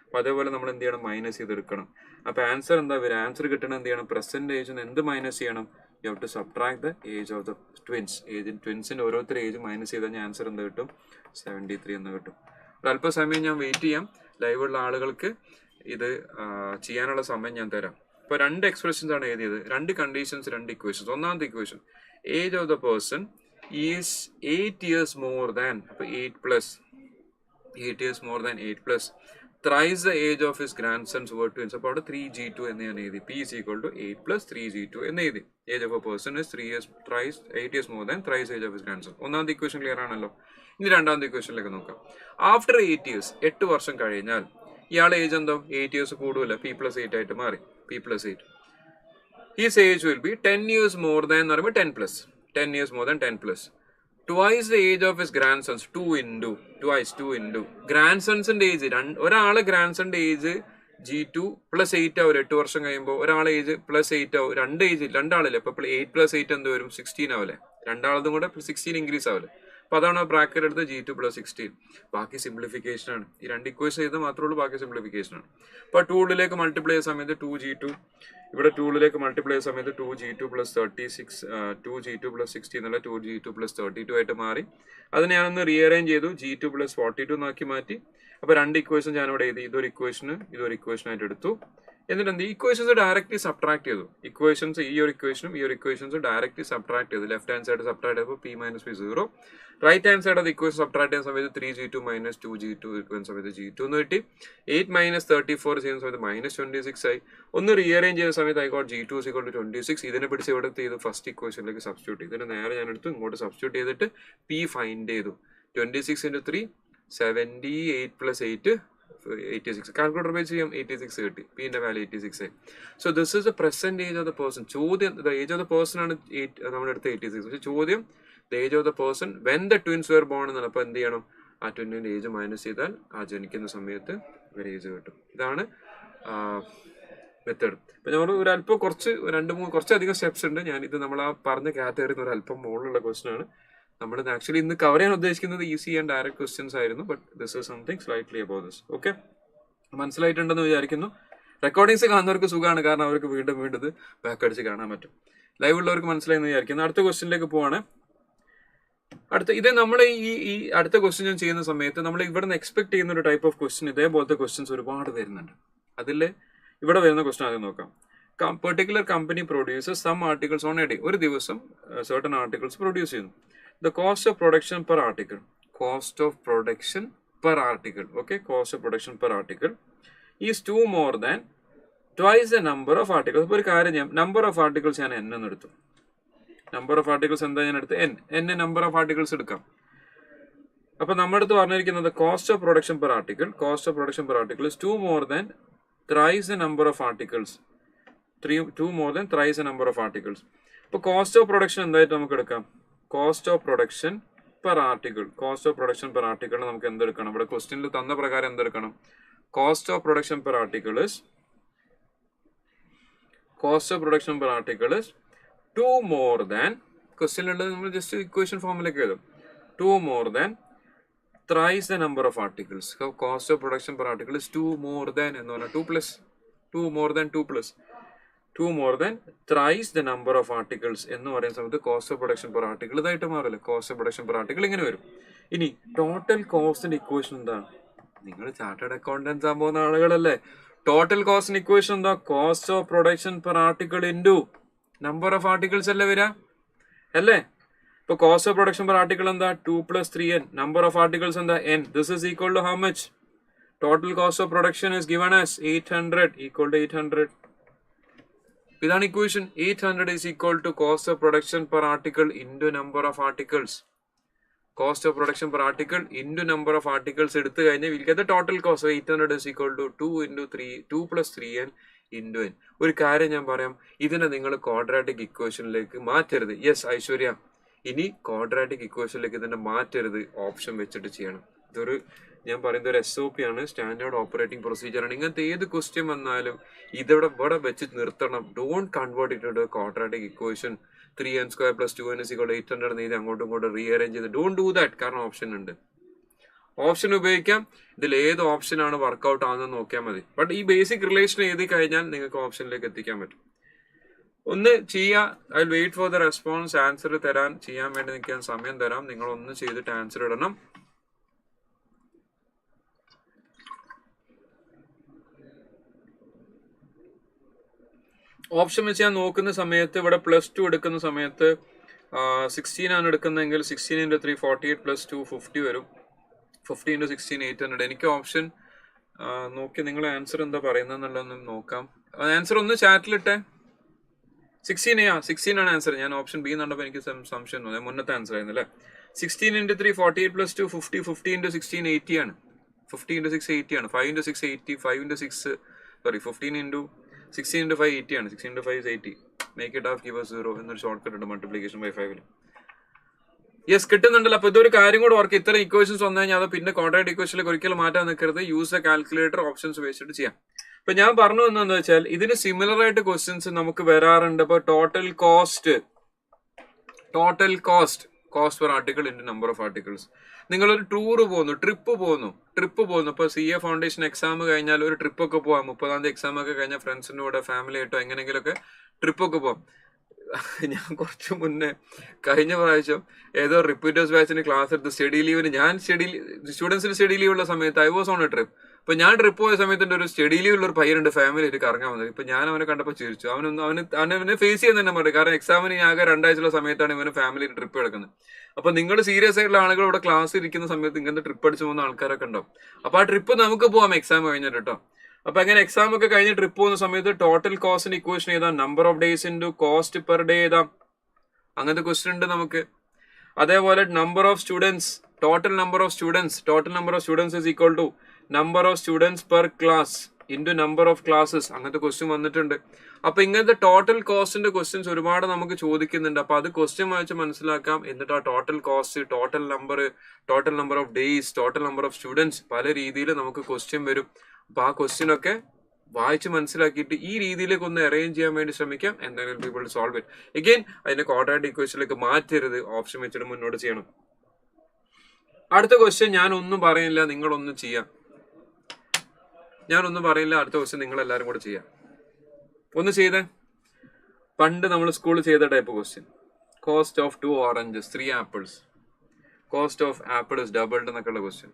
അപ്പൊ അതേപോലെ നമ്മൾ എന്ത് ചെയ്യണം? മൈനസ് ചെയ്തെടുക്കണം. അപ്പൊ ആൻസർ എന്താ വരിക? ആൻസർ കിട്ടണം എന്ത് ചെയ്യണം? പ്രസന്റ് ഏജിന് എന്ത് മൈനസ് ചെയ്യണം? You have to subtract the age of the twins. ട്വിൻസിന്റെ ഓരോരുത്തർ ഏജ് മൈനസ് ചെയ്ത് കഴിഞ്ഞാൽ ആൻസർ എന്ത് കിട്ടും? 73 എന്ന് കിട്ടും. ഒരല്പസമയം ഞാൻ വെയിറ്റ് ചെയ്യാം. ലൈവുള്ള ആളുകൾക്ക് ഇത് ചെയ്യാനുള്ള സമയം ഞാൻ തരാം. ഇപ്പൊ 2 എക്സ്പ്രഷൻസ് ആണ് എഴുതിയത്. 2 കണ്ടീഷൻസ്, 2 ഇക്വേഷൻസ്. ഒന്നാമത്തെ equation age of the person is 8 years more than, അപ്പൊ 8 years more than 8 thrice the age of his grandsons were twins. അപ്പോൾ അവിടെ 3g2 എന്ന് ഞാൻ എഴുതി. p is equal to 8 plus 3g2 എന്ന് എഴുതി. Age of a person is 8 years more than thrice age of his grandson. ഒന്നാമത്തെ ഇക്വേഷൻ ക്ലിയർ ആണല്ലോ. ഇനി രണ്ടാമത്തെ ഇക്വേഷനിലേക്ക് നോക്കാം. ആഫ്റ്റർ 8 years 8 വർഷം കഴിഞ്ഞാൽ ഇയാളെ ഏജ് എന്തോ 8 years കൂടുതല, p+8 ആയിട്ട് മാറി. p+8 his age will be 10 years more than എന്ന് പറയുമ്പോൾ 10 years more than 10 twice the age of his grandsons. 2 into grandsonsന്റെ age, ഒരാളെ grandsonന്റെ ഏജ് g2 + 8 ആവും. 8 വർഷം കഴിയുമ്പോൾ ഒരാളെ ഏജ് +8 ആവും. രണ്ടാളില്ലേ? അപ്പൊ 8 + 8 എന്ത് വരും? 16 ആവില്ലേ? രണ്ടാളതും കൂടെ 16 ഇൻക്രീസ് ആവില്ലേ? അപ്പൊ അതാണ് ബ്രാക്കറ്റ് എടുത്ത് g2 + 16. ബാക്കി സിംപ്ലിഫിക്കേഷൻ ആണ്. ഈ 2 ഇക്വേഷൻ ചെയ്ത് മാത്രമേ ഉള്ളൂ, ബാക്കി സിംപ്ലിഫിക്കേഷൻ ആണ്. അപ്പൊ 2ലേക്ക് മൾട്ടിപ്ലൈ ചെയ്യുന്ന സമയത്ത് 2g2, ഇവിടെ 2ലേക്ക് മൾട്ടിപ്ലൈ ചെയ്യുന്ന സമയത്ത് 2g2 + 36, 2g2 + 16 എന്നുള്ള 2g2 + 32 ആയിട്ട് മാറി. അത് ഞാനൊന്ന് റീഅറേഞ്ച് ചെയ്തു. g2 + 42 എന്നാക്കി മാറ്റി. അപ്പൊ 2 ഇക്വേഷൻ ഞാനിവിടെ എഴുതി. ഇതൊരു ഇക്വേഷൻ ആയിട്ട് എടുത്തു. എന്നിട്ട് എന്ത്? ഇക്വേഷൻസ് ഡയറക്റ്റ്ലി സബ്ട്രാക്ട് ചെയ്തു. ഇക്വേഷൻസ് ഈ ഒരു ഇക്വേഷൻസ് ഡയറക്റ്റ്ലി സബ്ട്രാക്ട് ചെയ്തു. ലെഫ്റ്റ് ഹാൻഡ് സൈഡ് സബ്ട്രാക്ട് ചെയ്തപ്പോൾ p - p 0. Right hand side of equation subtract ചെയ്യുന്ന സമയത്ത് 3g2 - 2g2 ഇരിക്കുന്ന സമയത്ത് g2 എന്ന് കിട്ടി. 8 - 34 ചെയ്യുന്ന സമയത്ത് -26 ആയി. ഒന്ന് റീഅറേഞ്ച് ചെയ്യുന്ന സമയത്ത് I got g2 = 26. ഇതിനെ പിടിച്ച് ഇവിടെ ചെയ്തു ഫസ്റ്റ് ഇക്വേഷനിലേക്ക് സബ്സ്റ്റിറ്റ്യൂട്ട് ചെയ്തു. ഇതിന് നേരെ ഞാൻ എടുത്തു ഇങ്ങോട്ട് സബ്സ്റ്റിറ്റ്യൂട്ട് ചെയ്തിട്ട് p ഫൈൻഡ് ചെയ്തു. 26 × 3 78 + 8 86. കാൽക്കുലേറ്റർ ഉപയോഗിച്ച് ചെയ്യാം. 86 കിട്ടി. പിന്റെ വാല്യൂ 86 ആയി. So this is the present age of the person. ചോദ്യം ഏജ് ഓഫ് ദ പേഴ്സൺ ആണ് നമ്മളെടുത്ത 86. പക്ഷെ ചോദ്യം age of the person when the twins were born എന്നാണ്. അപ്പൊ എന്ത് ചെയ്യണം? ആ ട്വിന്നിന്റെ ഏജ് മൈനസ് ചെയ്താൽ ആ ജനിക്കുന്ന സമയത്ത് ഒരു ഏജ് കിട്ടും. ഇതാണ് മെത്തേഡ്. അപ്പൊ നമ്മൾ ഒരു അല്പം കുറച്ചധികം സ്റ്റെപ്സ് ഉണ്ട്. ഞാനിത് നമ്മൾ ആ പറഞ്ഞ കാറ്റഗറിന്ന് ഒരു അല്പം മുകളിലുള്ള ക്വസ്റ്റൻ ആണ്. നമ്മൾ ആക്ച്വലി ഇന്ന് കവർ ചെയ്യാൻ ഉദ്ദേശിക്കുന്നത് ഈസി ആൻഡ് ഡയറക്റ്റ് ക്വസ്റ്റ്യൻസ് ആയിരുന്നു. But this is something slightly about this. Okay, മനസ്സിലായിട്ടുണ്ടെന്ന് വിചാരിക്കുന്നു. റെക്കോർഡിങ്സ് കാണുന്നവർക്ക് സുഖമാണ്, കാരണം അവർക്ക് വീണ്ടും ഇത് ബാക്ക് അടിച്ച് കാണാൻ പറ്റും. ലൈവ് ഉള്ളവർക്ക് മനസ്സിലായെന്ന് വിചാരിക്കുന്നു. അടുത്ത ക്വസ്റ്റ്യനിലേക്ക് പോവാണ്. ഇത് നമ്മൾ ഈ അടുത്ത ക്വസ്റ്റ്യൻ ഞാൻ ചെയ്യുന്ന സമയത്ത് നമ്മൾ ഇവിടെ നിന്ന് എക്സ്പെക്ട് ചെയ്യുന്ന ഒരു ടൈപ്പ് ഓഫ് ക്വസ്റ്റ്യൻ, ഇതേപോലത്തെ ക്വസ്റ്റ്യൻസ് ഒരുപാട് വരുന്നുണ്ട്. അതിൽ ഇവിടെ വരുന്ന ക്വസ്റ്റ്യൻ ആദ്യം നോക്കാം. particular company produces some articles on a day. ഒരു ദിവസം certain articles produce ചെയ്യുന്നു. The cost of production per article. Cost of production per article. Okay, cost of production per article is 2 more than twice the number of articles. അപ്പോൾ ഒരു കാര്യം ഞാൻ number of articles ഞാൻ n എന്ന് എടുത്തു. Number of articles എന്താ ഞാൻ എടുത്ത് n number of articles എടുക്കാം. അപ്പോൾ നമ്മുടെ അടുത്ത് പറഞ്ഞിരിക്കുന്നത് cost of production per article is 2 more than thrice the number of articles. 2 more than thrice the number of articles. അപ്പോൾ കോസ്റ്റ് ഓഫ് പ്രൊഡക്ഷൻ എന്തായിട്ട് നമുക്ക് എടുക്കാം? Cost of production per article. Cost of production per article നമുക്ക് എന്തെടുക്കണം? ഇവിടെ ക്വസ്റ്റ്യനിൽ തന്ന പ്രകാരം എന്തെടുക്കണം? Cost of production per article is 2 more than, ക്വസ്റ്റ്യനിലുള്ളത് നമ്മൾ ജസ്റ്റ് ഇക്വേഷൻ ഫോമിലേക്ക് എഴുതും, 2 more than thrice the number of articles. So cost of production per article is 2 more than എന്ന് പറഞ്ഞാൽ 2 more than thrice the number of articles എന്ന് പറയുന്ന സമയത്ത് cost of production per article ഇതായിട്ട് മാറില്ല. Cost of production per article ഇങ്ങനെ വരും. ഇനി ടോട്ടൽ കോസ്റ്റിന്റെ ഇക്വേഷൻ എന്താണ്? നിങ്ങൾ ചാർട്ടേഡ് അക്കൗണ്ടൻസ് ആകാൻ പോകുന്ന ആളുകളല്ലേ. ടോട്ടൽ കോസ്റ്റിന്റെ ഇക്വേഷൻ എന്താ? Cost of production per article into number of articles അല്ലേ വരിക അല്ലേ? ഇപ്പോൾ cost of production per article എന്താ? 2 + 3n. നമ്പർ ഓഫ് ആർട്ടിക്കിൾസ് എന്താ? n. This is equal to how much? Total cost of production is given as 800 equal to 800. ഇതാണ് equation. 800 is equal to cost of production per article into number of articles. Cost of production per article into number of articles എടുത്തു കഴിഞ്ഞാൽ we'll get the total cost. So 800 is equal to 2 + 3n into n. ഒരു കാര്യം ഞാൻ പറയാം, ഇതിനെ നിങ്ങൾ ക്വാഡ്രാറ്റിക് ഇക്വേഷനിലേക്ക് മാറ്റരുത്. യെസ് ഐശ്വര്യ, ഇനി ക്വാഡ്രാറ്റിക് ഇക്വേഷനിലേക്ക് ഇതിനെ മാറ്റരുത്, ഓപ്ഷൻ വെച്ചിട്ട് ചെയ്യണം. ഇതൊരു ഞാൻ പറയുന്നത് ഒരു SOP ആണ്, സ്റ്റാൻഡേർഡ് ഓപ്പറേറ്റിംഗ് പ്രൊസീജിയർ ആണ്. ഇങ്ങനത്തെ ഏത് ക്വസ്റ്റ്യൻ വന്നാലും ഇവിടെ വെച്ച് നിർത്തണം. Don't convert it to quadratic equation. 3n² + 2n = 800 എന്ന് അങ്ങോട്ടും ഇങ്ങോട്ടും റീഅറേഞ്ച് ചെയ്ത് ഡോണ്ട് ഡു ദാറ്റ്. കാരണം ഓപ്ഷൻ ഉണ്ട്, ഓപ്ഷൻ ഉപയോഗിക്കാം. ഇതിൽ ഏത് ഓപ്ഷനാണ് വർക്ക്ഔട്ട് ആണെന്ന് നോക്കിയാൽ മതി. ബട്ട് ഈ ബേസിക് റിലേഷൻ എഴുതി കഴിഞ്ഞാൽ നിങ്ങൾക്ക് ഓപ്ഷനിലേക്ക് എത്തിക്കാൻ പറ്റും. ഒന്ന് ചെയ്യുക. I will wait for the response. Answer ചെയ്യാൻ വേണ്ടി നിൽക്കാൻ സമയം തരാം. നിങ്ങൾ ഒന്ന് ചെയ്തിട്ട് ആൻസർ ഇടണം. ഓപ്ഷൻ വെച്ച് ഞാൻ നോക്കുന്ന സമയത്ത് ഇവിടെ +2 എടുക്കുന്ന സമയത്ത് 16 ആണ് എടുക്കുന്നതെങ്കിൽ 16 × 3 48 + 2 50 വരും. 50 × 16 800. എനിക്ക് ഓപ്ഷൻ നോക്കി നിങ്ങൾ ആൻസർ എന്താ പറയുന്നതെന്നുള്ളതൊന്നും നോക്കാം. ആൻസർ ഒന്ന് ചാറ്റിലിട്ടെ. 16 ആണ് ആൻസർ. ഞാൻ ഓപ്ഷൻ ബി കണ്ടപ്പോൾ എനിക്ക് സംശയം തോന്നി. മുന്നത്തെ ആൻസർ ആയിരുന്നു അല്ലേ. 16 × 3 48 + 2 50. 50 × 16 80 ആണ്. 50 × 6 80 ആണ്. 5 × 6 80. 5 × 6 സോറി 15 × 16 × 5 80 ആണ്. 16 × 5 is 80. Make it half give us 0 എന്നൊരു ഷോർട്ട് കട്ട് ഉണ്ട് മൾട്ടിപ്ലിക്കേഷൻ ബൈ 5. യെസ് കിട്ടുന്നുണ്ടല്ലോ. അപ്പൊ ഇതൊരു കാര്യം കൂടെ ഓർക്ക്. ഇത്ര ഇക്വേഷൻസ് വന്നു കഴിഞ്ഞാൽ അത് പിന്നെ ക്വാഡ്രാറ്റിക് ഇക്വേഷനിലേക്ക് ഒരിക്കലും മാറ്റാൻ നിൽക്കരുത്. യൂസ് എ കാൽക്കുലേറ്റർ, ഓപ്ഷൻസ് വെച്ചിട്ട് ചെയ്യാം. ഇപ്പൊ ഞാൻ പറഞ്ഞു എന്താണെന്ന് വെച്ചാൽ ഇതിന് സിമിലർ ആയിട്ട് ക്വസ്റ്റ്യൻസ് നമുക്ക് വരാറുണ്ട്. ഇപ്പൊ total cost cost per article into number of articles. നിങ്ങളൊരു ട്രിപ്പ് പോകുന്നു. ഇപ്പൊ CA ഫൗണ്ടേഷൻ എക്സാം കഴിഞ്ഞാൽ ഒരു ട്രിപ്പ് ഒക്കെ പോവാം. 30-ാം തീയതി എക്സാം ഒക്കെ കഴിഞ്ഞാൽ ഫ്രണ്ട്സിൻ്റെ കൂടെ ഫാമിലി ആയിട്ടോ എങ്ങനെയെങ്കിലുമൊക്കെ ട്രിപ്പൊക്കെ പോവാം. ഞാൻ കുറച്ച് മുന്നേ കഴിഞ്ഞ പ്രാവശ്യം ഏതോ റിപ്പീറ്റേഴ്സ് ബാച്ചിന് ക്ലാസ് എടുത്ത് സ്റ്റഡി ലീവിന് സ്റ്റുഡൻസിന് സ്റ്റഡി ലീവ് ഉള്ള സമയത്ത് I was on A trip. ഇപ്പൊ ഞാൻ ട്രിപ്പ് പോയ സമയത്ത് ഒരു സ്റ്റഡി ലീവ് ഉള്ള ഒരു പയ്യനുണ്ട് ഫാമിലി ആയിട്ട് കറങ്ങാൻ വന്നത്. ഇപ്പൊ ഞാൻ അവനെ കണ്ടപ്പോൾ ചിരിച്ചു. അവനെ ഫേസ് ചെയ്യാൻ തന്നെ പറയും. കാരണം എക്സാമിന് ആകെ 2 ആഴ്ചയുള്ള സമയത്താണ് ഇവന് ഫാമിലി ട്രിപ്പ് എടുക്കുന്നത്. അപ്പൊ നിങ്ങൾ സീരിയസ് ആയിട്ടുള്ള ആളുകൾ ഇവിടെ ക്ലാസ് ഇരിക്കുന്ന സമയത്ത് ഇങ്ങനത്തെ ട്രിപ്പ് അടിച്ചു പോകുന്ന ആൾക്കാരൊക്കെ ഉണ്ടാവും. അപ്പൊ ആ ട്രിപ്പ് നമുക്ക് പോവാം എക്സാം കഴിഞ്ഞിട്ട് കേട്ടോ. അപ്പൊ അങ്ങനെ എക്സാം ഒക്കെ കഴിഞ്ഞ് ട്രിപ്പ് പോകുന്ന സമയത്ത് ടോട്ടൽ കോസ്റ്റിന്റെ ഇക്വേഷൻ ഏതാ? Number of days into cost per day ഏതാ? അങ്ങനത്തെ ക്വസ്റ്റ്യൻ ഉണ്ട് നമുക്ക്. അതേപോലെ number of students, total number of students is equal to number of students per class into number of classes. അങ്ങനത്തെ ക്വസ്റ്റ്യൻ വന്നിട്ടുണ്ട്. അപ്പൊ ഇങ്ങനത്തെ ടോട്ടൽ കോസ്റ്റിന്റെ ക്വസ്റ്റ്യൻസ് ഒരുപാട് നമുക്ക് ചോദിക്കുന്നുണ്ട്. അപ്പൊ അത് ക്വസ്റ്റ്യൻ വായിച്ച് മനസ്സിലാക്കാം. എന്നിട്ട് ആ total cost, total number of days, total number of students, പല രീതിയിൽ നമുക്ക് ക്വസ്റ്റ്യൻ വരും. അപ്പൊ ആ ക്വസ്റ്റ്യൻ ഒക്കെ വായിച്ച് മനസ്സിലാക്കിയിട്ട് ഈ രീതിയിലേക്ക് ഒന്ന് അറേഞ്ച് ചെയ്യാൻ വേണ്ടി ശ്രമിക്കാം. എന്തായാലും പീപ്പിൾ സോൾവ് ഇറ്റ്. എഗെയിൻ അതിന്റെ ക്വാഡ്രാറ്റിക് ഇക്വേഷനിലേക്ക് മാറ്റരുത്, ഓപ്ഷൻ വെച്ചിട്ട് മുന്നോട്ട് ചെയ്യണം. അടുത്ത ക്വസ്റ്റ്യൻ ഞാൻ ഒന്നും പറയില്ല, നിങ്ങളൊന്നും ചെയ്യാം. അടുത്ത ക്വസ്റ്റ്യൻ നിങ്ങൾ എല്ലാവരും കൂടെ ചെയ്യാം. ഒന്ന് ചെയ്തേ. പണ്ട് നമ്മൾ സ്കൂളിൽ ചെയ്ത type question. Cost of 2 oranges, 3 apples. Cost of apple is doubled എന്നൊക്കെയുള്ള ക്വസ്റ്റ്യൻ.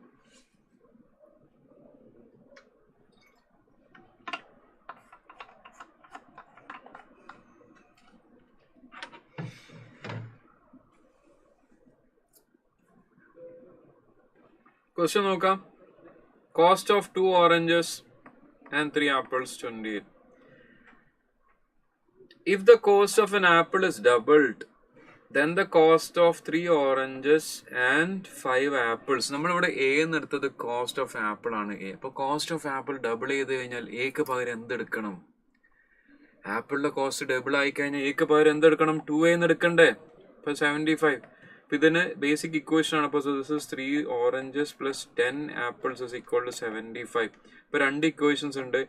ക്വസ്റ്റ്യൻ നോക്കാം. Cost of 2 oranges and 3 apples 28. If the cost of an apple is doubled, then the cost of 3 oranges and 5 apples. നമ്മളിവിടെ എ എന്നെടുത്തത് കോസ്റ്റ് ഓഫ് ആപ്പിൾ ആണ്. എ അപ്പോൾ കോസ്റ്റ് ഓഫ് ആപ്പിൾ ഡബിൾ ചെയ്ത് കഴിഞ്ഞാൽ എക്ക് പകരം എന്തെടുക്കണം? ആപ്പിളിന്റെ കോസ്റ്റ് ഡബിൾ ആയി കഴിഞ്ഞാൽ എക്ക് പകരം എന്തെടുക്കണം? 2a എന്ന് എടുക്കണ്ടേ? ഇപ്പൊ 75. അപ്പൊ ഇതിന് ബേസിക് ഇക്വേഷൻ ആണ്. അപ്പോൾ this is 3 oranges plus 10 apples is equal to 75. ഇപ്പൊ രണ്ട് ഇക്വേഷൻസ് ഉണ്ട്.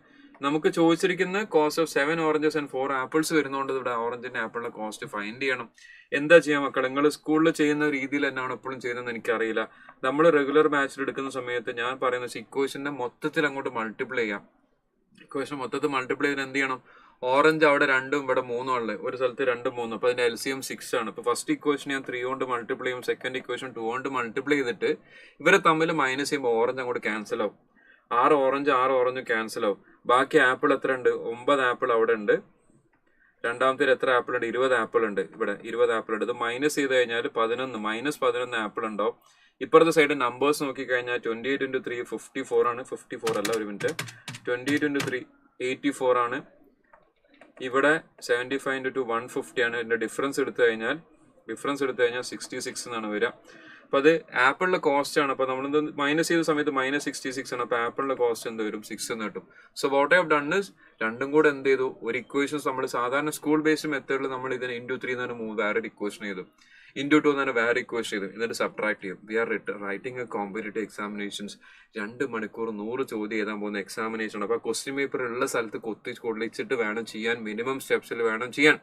നമുക്ക് ചോദിച്ചിരിക്കുന്ന cost of 7 oranges and 4 apples വരുന്നതുകൊണ്ട് ഇവിടെ ഓറഞ്ചിന്റെ ആപ്പിളിന്റെ കോസ്റ്റ് ഫൈൻഡ് ചെയ്യണം. എന്താ ചെയ്യാം മക്കളെ? നിങ്ങൾ സ്കൂളിൽ ചെയ്യുന്ന രീതിയിൽ തന്നെയാണ് എപ്പോഴും ചെയ്യുന്നതെന്ന് എനിക്കറിയില്ല. നമ്മൾ റെഗുലർ മാച്ചിൽ എടുക്കുന്ന സമയത്ത് ഞാൻ പറയുന്നത് ഇക്വേഷനെ മൊത്തത്തിൽ അങ്ങോട്ട് മൾട്ടിപ്ലൈ ചെയ്യാം. ഇക്വേഷൻ മൊത്തത്തിൽ മൾട്ടിപ്ലൈ ചെയ്യാൻ എന്ത് ചെയ്യണം? ഓറഞ്ച് അവിടെ 2ഉം ഇവിടെ 3ഉം ഉള്ളത്, ഒരു സ്ഥലത്ത് 2, 3. അപ്പൊ അതിന്റെ LCM 6 ആണ്. ഇപ്പൊ ഫസ്റ്റ് ഇക്വേഷൻ ഞാൻ 3 കൊണ്ട് മൾട്ടിപ്ലൈ ചെയ്യും, സെക്കൻഡ് ഇക്വേഷൻ 2 കൊണ്ട് മൾട്ടിപ്ലൈ ചെയ്തിട്ട് ഇവരെ തമ്മിൽ മൈനസ് ചെയ്യുമ്പോൾ ഓറഞ്ച് അങ്ങോട്ട് ക്യാൻസൽ ആവും. 6 ഓറഞ്ച് ക്യാൻസൽ ആവും. ബാക്കി ആപ്പിൾ എത്ര ഉണ്ട്? 9 ആപ്പിൾ അവിടെ ഉണ്ട്. രണ്ടാമത്തെ എത്ര ആപ്പിൾ ഉണ്ട്? 20 ആപ്പിൾ ഉണ്ട്. ഇവിടെ 20 ആപ്പിൾ ഉണ്ട്. ഇത് മൈനസ് ചെയ്ത് കഴിഞ്ഞാൽ -11 ആപ്പിൾ ഉണ്ടാവും. ഇപ്പുറത്തെ സൈഡ് നമ്പേഴ്സ് നോക്കിക്കഴിഞ്ഞാൽ 28 × 3 54 ആണ്. 54 അല്ല, ഒരു മിനിറ്റ്, 28 × 3 84 ആണ്. ഇവിടെ 75 × 2 150 ആണ്. ഇതിന്റെ ഡിഫറൻസ് എടുത്തു കഴിഞ്ഞാൽ 66 എന്നാണ് വരിക. അപ്പൊ അത് ആപ്പിളിന്റെ കോസ്റ്റ് ആണ്. അപ്പൊ നമ്മൾ മൈനസ് ചെയ്ത സമയത്ത് -66 ആണ്. അപ്പൊ ആപ്പിളിന്റെ കോസ്റ്റ് എന്ത് വരും? 6 എന്ന് കിട്ടും. So what I have done is രണ്ടും കൂടെ എന്ത് ചെയ്തു? ഒരു ഇക്വേഷൻസ് നമ്മൾ സാധാരണ സ്കൂൾ ബേസ്ഡ് മെത്തേഡിൽ നമ്മൾ ഇതിന് × 3 എന്ന് വേറെ ഇക്വേഷൻ ചെയ്തു, × 2 എന്ന് വേറെ ഇക്വേഷൻ ചെയ്തു, എന്നിട്ട് സബ്ട്രാക്ട് ചെയ്യും. We are writing a competitive examinations. 2 മണിക്കൂർ 100 ചോദ്യം എഴുതാൻ പോകുന്ന എക്സാമിനേഷൻ. അപ്പൊ ക്വസ്റ്റ്യൻ പേപ്പർ ഉള്ള സ്ഥലത്ത് കൊള്ളിച്ചിട്ട് വേണം ചെയ്യാൻ, മിനിമം സ്റ്റെപ്സിൽ വേണം ചെയ്യാൻ.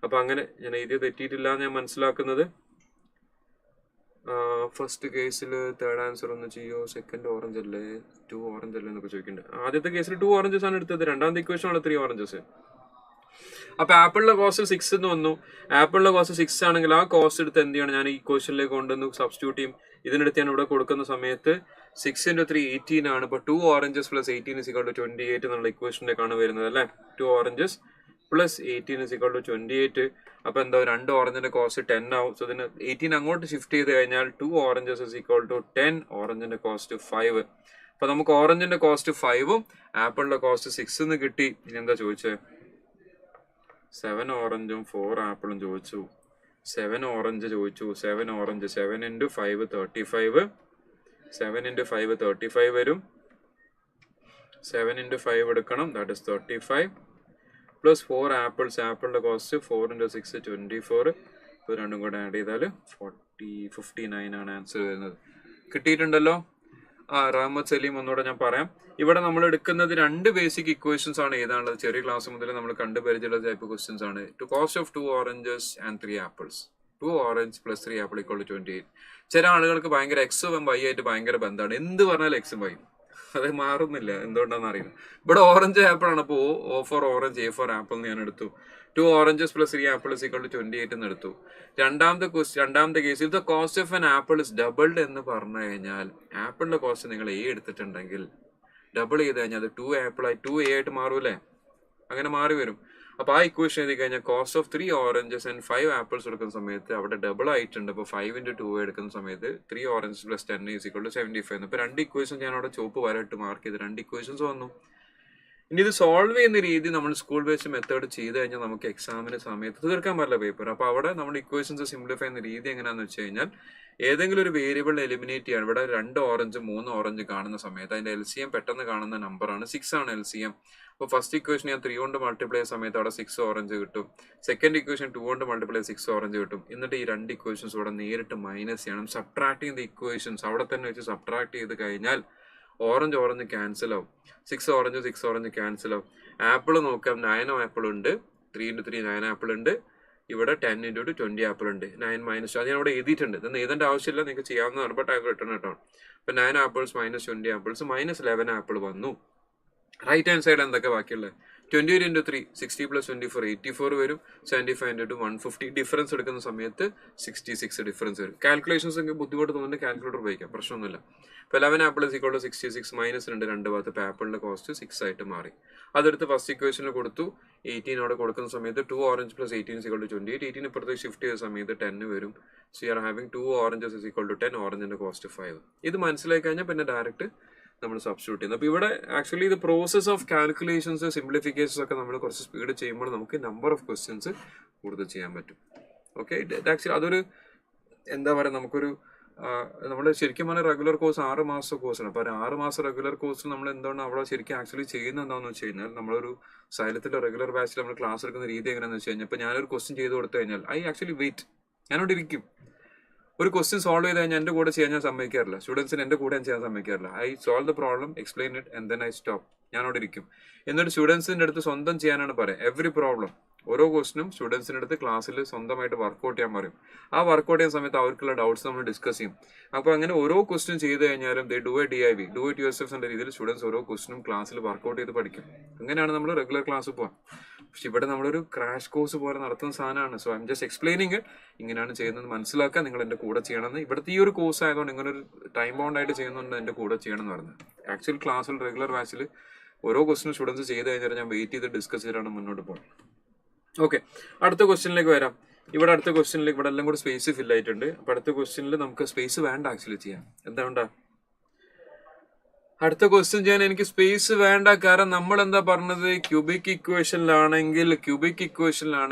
അപ്പൊ അങ്ങനെ ഞാൻ എഴുതി തെറ്റിയിട്ടില്ല എന്ന് ഞാൻ മനസ്സിലാക്കുന്നത്. ഫസ്റ്റ് കേസിൽ തേർഡ് ആൻസർ ഒന്ന് ചെയ്യോ? സെക്കൻഡ് ഓറഞ്ച് അല്ലേ, 2 orange അല്ലേ എന്നൊക്കെ ചോദിക്കുന്നുണ്ട്. ആദ്യത്തെ കേസിൽ 2 oranges ആണ് എടുത്തത്. രണ്ടാമത്തെ ഇക്വേഷൻ ആണ് 3 oranges. അപ്പൊ ആപ്പിളിന്റെ കോസ്റ്റ് 6 എന്ന് വന്നു. ആപ്പിളിന്റെ കോസ്റ്റ് 6 ആണെങ്കിൽ ആ കോസ്റ്റ് എടുത്ത് എന്ത് ചെയ്യണം? ഞാൻ ഈ ഇക്വേഷനിലേക്ക് കൊണ്ടുവന്ന് സബ്സ്റ്റിറ്റ്യൂട്ട് ചെയ്യും. ഇതിനെടുത്ത് ഞാൻ ഇവിടെ കൊടുക്കുന്ന സമയത്ത് 6 × 3 18 ആണ്. ഇപ്പൊ 2 oranges plus 18 is equal to 28 എന്നുള്ള ഇക്വേഷനിലേക്കാണ് വരുന്നത് അല്ലെ. 2 oranges plus 18 is equal to 28. അപ്പൊ എന്താ? 2 ഓറഞ്ചിന്റെ കോസ്റ്റ് 10 ആവും. സോ ഇതിന് 18 അങ്ങോട്ട് ഷിഫ്റ്റ് ചെയ്ത് കഴിഞ്ഞാൽ 2 oranges is equal to 10. ഓറഞ്ചിന്റെ കോസ്റ്റ് 5. അപ്പൊ നമുക്ക് ഓറഞ്ചിന്റെ കോസ്റ്റ് 5ഉം ആപ്പിളിന്റെ കോസ്റ്റ് 6 എന്ന് കിട്ടി. ഇനി എന്താ ചോദിച്ചത്? 7 orangeഉം 4 ആപ്പിളും ചോദിച്ചു. 7 orange ചോദിച്ചു. 7 orange 7 × 5 35. 7 × 5 35 വരും. 7 × 5 എടുക്കണം, ദാറ്റ് ഇസ് 35 പ്ലസ് 4 ആപ്പിൾസ്. ആപ്പിളിന്റെ കോസ്റ്റ് 4 × 6 24. ഇത് രണ്ടും കൂടെ ആഡ് ചെയ്താൽ 59 ആണ് ആൻസർ വരുന്നത്. കിട്ടിയിട്ടുണ്ടല്ലോ? റഹ്മത്ത് സലീം ഒന്നുകൂടെ ഞാൻ പറയാം. ഇവിടെ നമ്മൾ എടുക്കുന്നത് 2 ബേസിക് ഇക്വേഷൻസ് ആണ് എഴുതാനുള്ളത്. ചെറിയ ക്ലാസ് മുതൽ നമ്മൾ കണ്ടുപരിചയമുള്ള ടൈപ്പ് ക്വസ്റ്റ്യൻസ് ആണ്. To cost of 2 oranges and 3 apples. 2 orange plus 3 apple equal to 28. ചില ആളുകൾക്ക് ഭയങ്കര എക്സും വൈ ആയിട്ട് ഭയങ്കര ബന്ധമാണ്. എന്ത് പറഞ്ഞാലും എക്സും വൈ അത് മാറുന്നില്ല, എന്തുകൊണ്ടാണെന്ന് അറിയില്ല. ഇവിടെ ഓറഞ്ച് ആപ്പിൾ ആണ്. അപ്പോൾ O for orange, A for apple എന്ന് ഞാൻ എടുത്തു. 2 oranges plus 3 apples equal to 28 എന്ന് എടുത്തു. രണ്ടാമത്തെ case if the cost of an apple is doubled എന്ന് പറഞ്ഞു കഴിഞ്ഞാൽ ആപ്പിളിന്റെ കോസ്റ്റ് നിങ്ങൾ A എടുത്തിട്ടുണ്ടെങ്കിൽ ഡബിൾ ചെയ്ത് കഴിഞ്ഞാൽ അത് 2a ആയിട്ട് മാറൂല്ലേ? അങ്ങനെ മാറി വരും. അപ്പൊ ആ ഇക്വേഷൻ എഴുതി കഴിഞ്ഞാൽ cost of 3 oranges and 5 apples എടുക്കുന്ന സമയത്ത് അവിടെ ഡബിൾ ആയിട്ടുണ്ട്. അപ്പൊ 5 × 2 എടുക്കുന്ന സമയത്ത് 3 oranges plus 10 is equal to 75. ഇപ്പൊ 2 ഇക്വേഷൻ ഞാൻ അവിടെ ചുവപ്പ് വരയിട്ട് മാർക്ക് ചെയ്ത് 2 ഇക്വേഷൻസ് വന്നു. ഇനി ഇത് സോൾവ് ചെയ്യുന്ന രീതി നമ്മൾ സ്കൂൾ ബേസ്ഡ് മെത്തേഡ് ചെയ്ത് കഴിഞ്ഞാൽ നമുക്ക് എക്സാമിന് സമയത്ത് തീർക്കാൻ പറ്റില്ല പേപ്പർ. അപ്പൊ അവിടെ നമ്മൾ ഇക്വേഷൻസ് സിംപ്ലിഫൈ ചെയ്യുന്ന രീതി എങ്ങനെയാണെന്ന് വെച്ച് കഴിഞ്ഞാൽ ഏതെങ്കിലും ഒരു വേരിയബിൾ എലിമിനേറ്റ് ചെയ്യാൻ. ഇവിടെ 2 orange 3 orange കാണുന്ന സമയത്ത് അതിന്റെ LCM പെട്ടെന്ന് കാണുന്ന നമ്പറാണ് 6 ആണ് LCM. അപ്പോൾ ഫസ്റ്റ് ഇക്വേഷൻ ഞാൻ 3 കൊണ്ട് മൾട്ടിപ്ലൈ ചെയ്യുന്ന സമയത്ത് അവിടെ 6 orange കിട്ടും. സെക്കൻഡ് ഇക്വേഷൻ 2 കൊണ്ട് മൾട്ടിപ്ലൈ 6 orange കിട്ടും. എന്നിട്ട് ഈ 2 ഇക്വേഷൻസ് ഇവിടെ നേരിട്ട് മൈനസ് ചെയ്യണം. സബ്ട്രാക്ട് ദ ഇക്വേഷൻസ് അവിടെ തന്നെ വെച്ച് സബ്ട്രാക്ട് ചെയ്ത് കഴിഞ്ഞാൽ ഓറഞ്ച് ക്യാൻസൽ ആവും. 6 orange ക്യാൻസൽ ആവും. ആപ്പിൾ നോക്കാം, 9 ആപ്പിൾ ഉണ്ട്. 3 × 3 9 ആപ്പിൾ ഉണ്ട്. ഇവിടെ 10 × 2 20 ആപ്പിൾ ഉണ്ട്. 9 മൈനസ് അത് ഞാൻ ഇവിടെ എഴുതിയിട്ടുണ്ട്. ഇതൊന്നും എഴുതേണ്ട ആവശ്യമില്ല, നിങ്ങൾക്ക് ചെയ്യാവുന്നതാണ്. ബട്ട് ഐ റിട്ടേൺ കേട്ടോ. അപ്പൊ 9 apples - 20 apples -11 ആപ്പിൾ വന്നു. റൈറ്റ് ഹാൻഡ് സൈഡ് എന്തൊക്കെ ബാക്കിയുള്ളത്? 28 × 3 60 + 24 84 വരും. 75 × 2 150. ഡിഫറൻസ് എടുക്കുന്ന സമയത്ത് 66 ഡിഫറൻസ് വരും. കാൽക്കുലേഷൻസ് ഒക്കെ ബുദ്ധിമുട്ട് തോന്നുന്നുണ്ട്, കാൽക്കുലേറ്റർ ഉപയോഗിക്കാം, പ്രശ്നമൊന്നുമില്ല. ഇപ്പൊ 11 apples = 66 -2 രണ്ട് ഭാഗത്ത്. ഇപ്പൊ ആപ്പിളിന്റെ കോസ്റ്റ് 6 ആയിട്ട് മാറി. അതെടുത്ത് ഫസ്റ്റ് ഇക്വേഷനിൽ കൊടുത്തു. 18 അവിടെ കൊടുക്കുന്ന സമയത്ത് 2 orange plus 18 = 28. 18 ഇപ്പുറത്തേക്ക് ഷിഫ്റ്റ് ചെയ്ത സമയത്ത് 10 വരും. So you are having 2 oranges is equal to 10, ഓറഞ്ചിന്റെ കോസ്റ്റ് 5. ഇത് മനസ്സിലാക്കി കഴിഞ്ഞാൽ പിന്നെ ഡയറക്റ്റ് നമ്മൾ സബ്സ്റ്റിറ്റ്യൂട്ട് ചെയ്യുന്നത്. അപ്പോൾ ഇവിടെ ആക്ച്വലി ഇത് പ്രോസസ് ഓഫ് കാൽക്കുലേഷൻസ് സിംപ്ലിഫിക്കേഷൻസ് ഒക്കെ നമ്മൾ കുറച്ച് സ്പീഡ് ചെയ്യുമ്പോൾ നമുക്ക് നമ്പർ ഓഫ് ക്വസ്റ്റ്യൻസ് കൂടുതൽ ചെയ്യാൻ പറ്റും. ഓക്കെ, ആക്ച്വലി അതൊരു എന്താ പറയുക, നമുക്കൊരു നമ്മൾ ശരിക്കും പറഞ്ഞാൽ റെഗുലർ കോഴ്സ് 6 മാസത്തെ കോഴ്സാണ്. അപ്പോൾ 6 മാസം റെഗുലർ കോഴ്സിൽ നമ്മൾ എന്താണ് അവിടെ ശരിക്കും ആക്ച്വലി ചെയ്യുന്നത് എന്താണെന്ന് വെച്ച് കഴിഞ്ഞാൽ, നമ്മളൊരു സൈലത്തിലെ റെഗുലർ ബാച്ചിൽ നമ്മൾ ക്ലാസ് എടുക്കുന്ന രീതി എങ്ങനെയാണെന്ന് വെച്ച് കഴിഞ്ഞാൽ, ഇപ്പോൾ ഞാനൊരു ക്വസ്റ്റ്യൻ ചെയ്ത് കൊടുത്തു കഴിഞ്ഞാൽ ഐ ആക്ച്വലി വെയിറ്റ്, ഞാനോട് ഇരിക്കും. ഒരു ക്വസ്റ്റ്യൻ സോൾവ് ചെയ്ത് കഴിഞ്ഞാൽ എൻ്റെ കൂടെ ചെയ്യാൻ ഞാൻ സമ്മതിക്കാറില്ല, സ്റ്റുഡൻസിന് എൻ്റെ കൂടെ ഞാൻ ചെയ്യാൻ സമ്മതിക്കാറില്ല. I solve the problem, explain it and then I stop. ഞാനോട് ഇരിക്കും. എന്നിട്ട് സ്റ്റുഡൻസിൻ്റെ അടുത്ത് സ്വന്തം ചെയ്യാനാണ് പറയുക. എവറി പ്രോബ്ലം, ഓരോ ക്വസ്റ്റിനും സ്റ്റുഡൻസിൻ്റെ അടുത്ത് ക്ലാസ്സിൽ സ്വന്തമായിട്ട് വർക്കൗട്ട് ചെയ്യാൻ പറയും. ആ വർക്കൗട്ട് ചെയ്യുന്ന സമയത്ത് അവർക്കുള്ള ഡൗട്ട്സ് നമ്മൾ ഡിസ്കസ് ചെയ്യും. അപ്പോൾ അങ്ങനെ ഓരോ ക്വസ്റ്റ്യൻ ചെയ്ത് കഴിഞ്ഞാലും they do A DIV, do it yourself എന്ന രീതിയിൽ സ്റ്റുഡൻസ് ഓരോ ക്വസ്റ്റിനും ക്ലാസ്സിൽ വർക്കൗട്ട് ചെയ്ത് പഠിക്കും. അങ്ങനെയാണ് നമ്മൾ റെഗുലർ ക്ലാസ് പോകാം. പക്ഷെ ഇവിടെ നമ്മളൊരു ക്രാഷ് കോഴ്സ് പോലെ നടത്തുന്ന സാധനമാണ്. So I am just explaining it. ഇങ്ങനെയാണ് ചെയ്യുന്നത് മനസ്സിലാക്കാൻ നിങ്ങൾ എൻ്റെ കൂടെ ചെയ്യണമെന്ന്. ഇവിടുത്തെ ഈ ഒരു കോഴ്സ് ആയതുകൊണ്ട് ഇങ്ങനെ ഒരു ടൈം ബൗണ്ട് ആയിട്ട് ചെയ്യുന്നുണ്ട് എൻ്റെ കൂടെ ചെയ്യണം എന്ന് പറഞ്ഞത്. ആക്ച്വൽ ക്ലാസ്സിൽ റെഗുലർ ബാച്ചിൽ ഓരോ ക്വസ്റ്റിനും സ്റ്റുഡൻസ് ചെയ്ത് കഴിഞ്ഞാൽ ഞാൻ വെയിറ്റ് ചെയ്ത് ഡിസ്കസ് ചെയ്തിട്ടാണ് മുന്നോട്ട് പോകുന്നത്. ഓക്കെ, അടുത്ത ക്വസ്റ്റ്യനിലേക്ക് വരാം. ഇവിടെ അടുത്ത ക്വസ്റ്റ്യനിലേക്ക് ഇവിടെ എല്ലാം കൂടി സ്പേസ് ഫിൽ ആയിട്ടുണ്ട്. അപ്പോൾ അടുത്ത ക്വസ്റ്റ്യനിൽ നമുക്ക് സ്പേസ് വേണ്ട ആക്ച്വലി ചെയ്യാൻ. എന്താ അടുത്ത ക്വസ്റ്റ്യൻ ചെയ്യാൻ എനിക്ക് സ്പേസ് വേണ്ട. കാരണം നമ്മൾ എന്താ പറഞ്ഞത്, ക്യൂബിക് ഇക്വേഷനിലാണെങ്കിൽ ക്യൂബിക്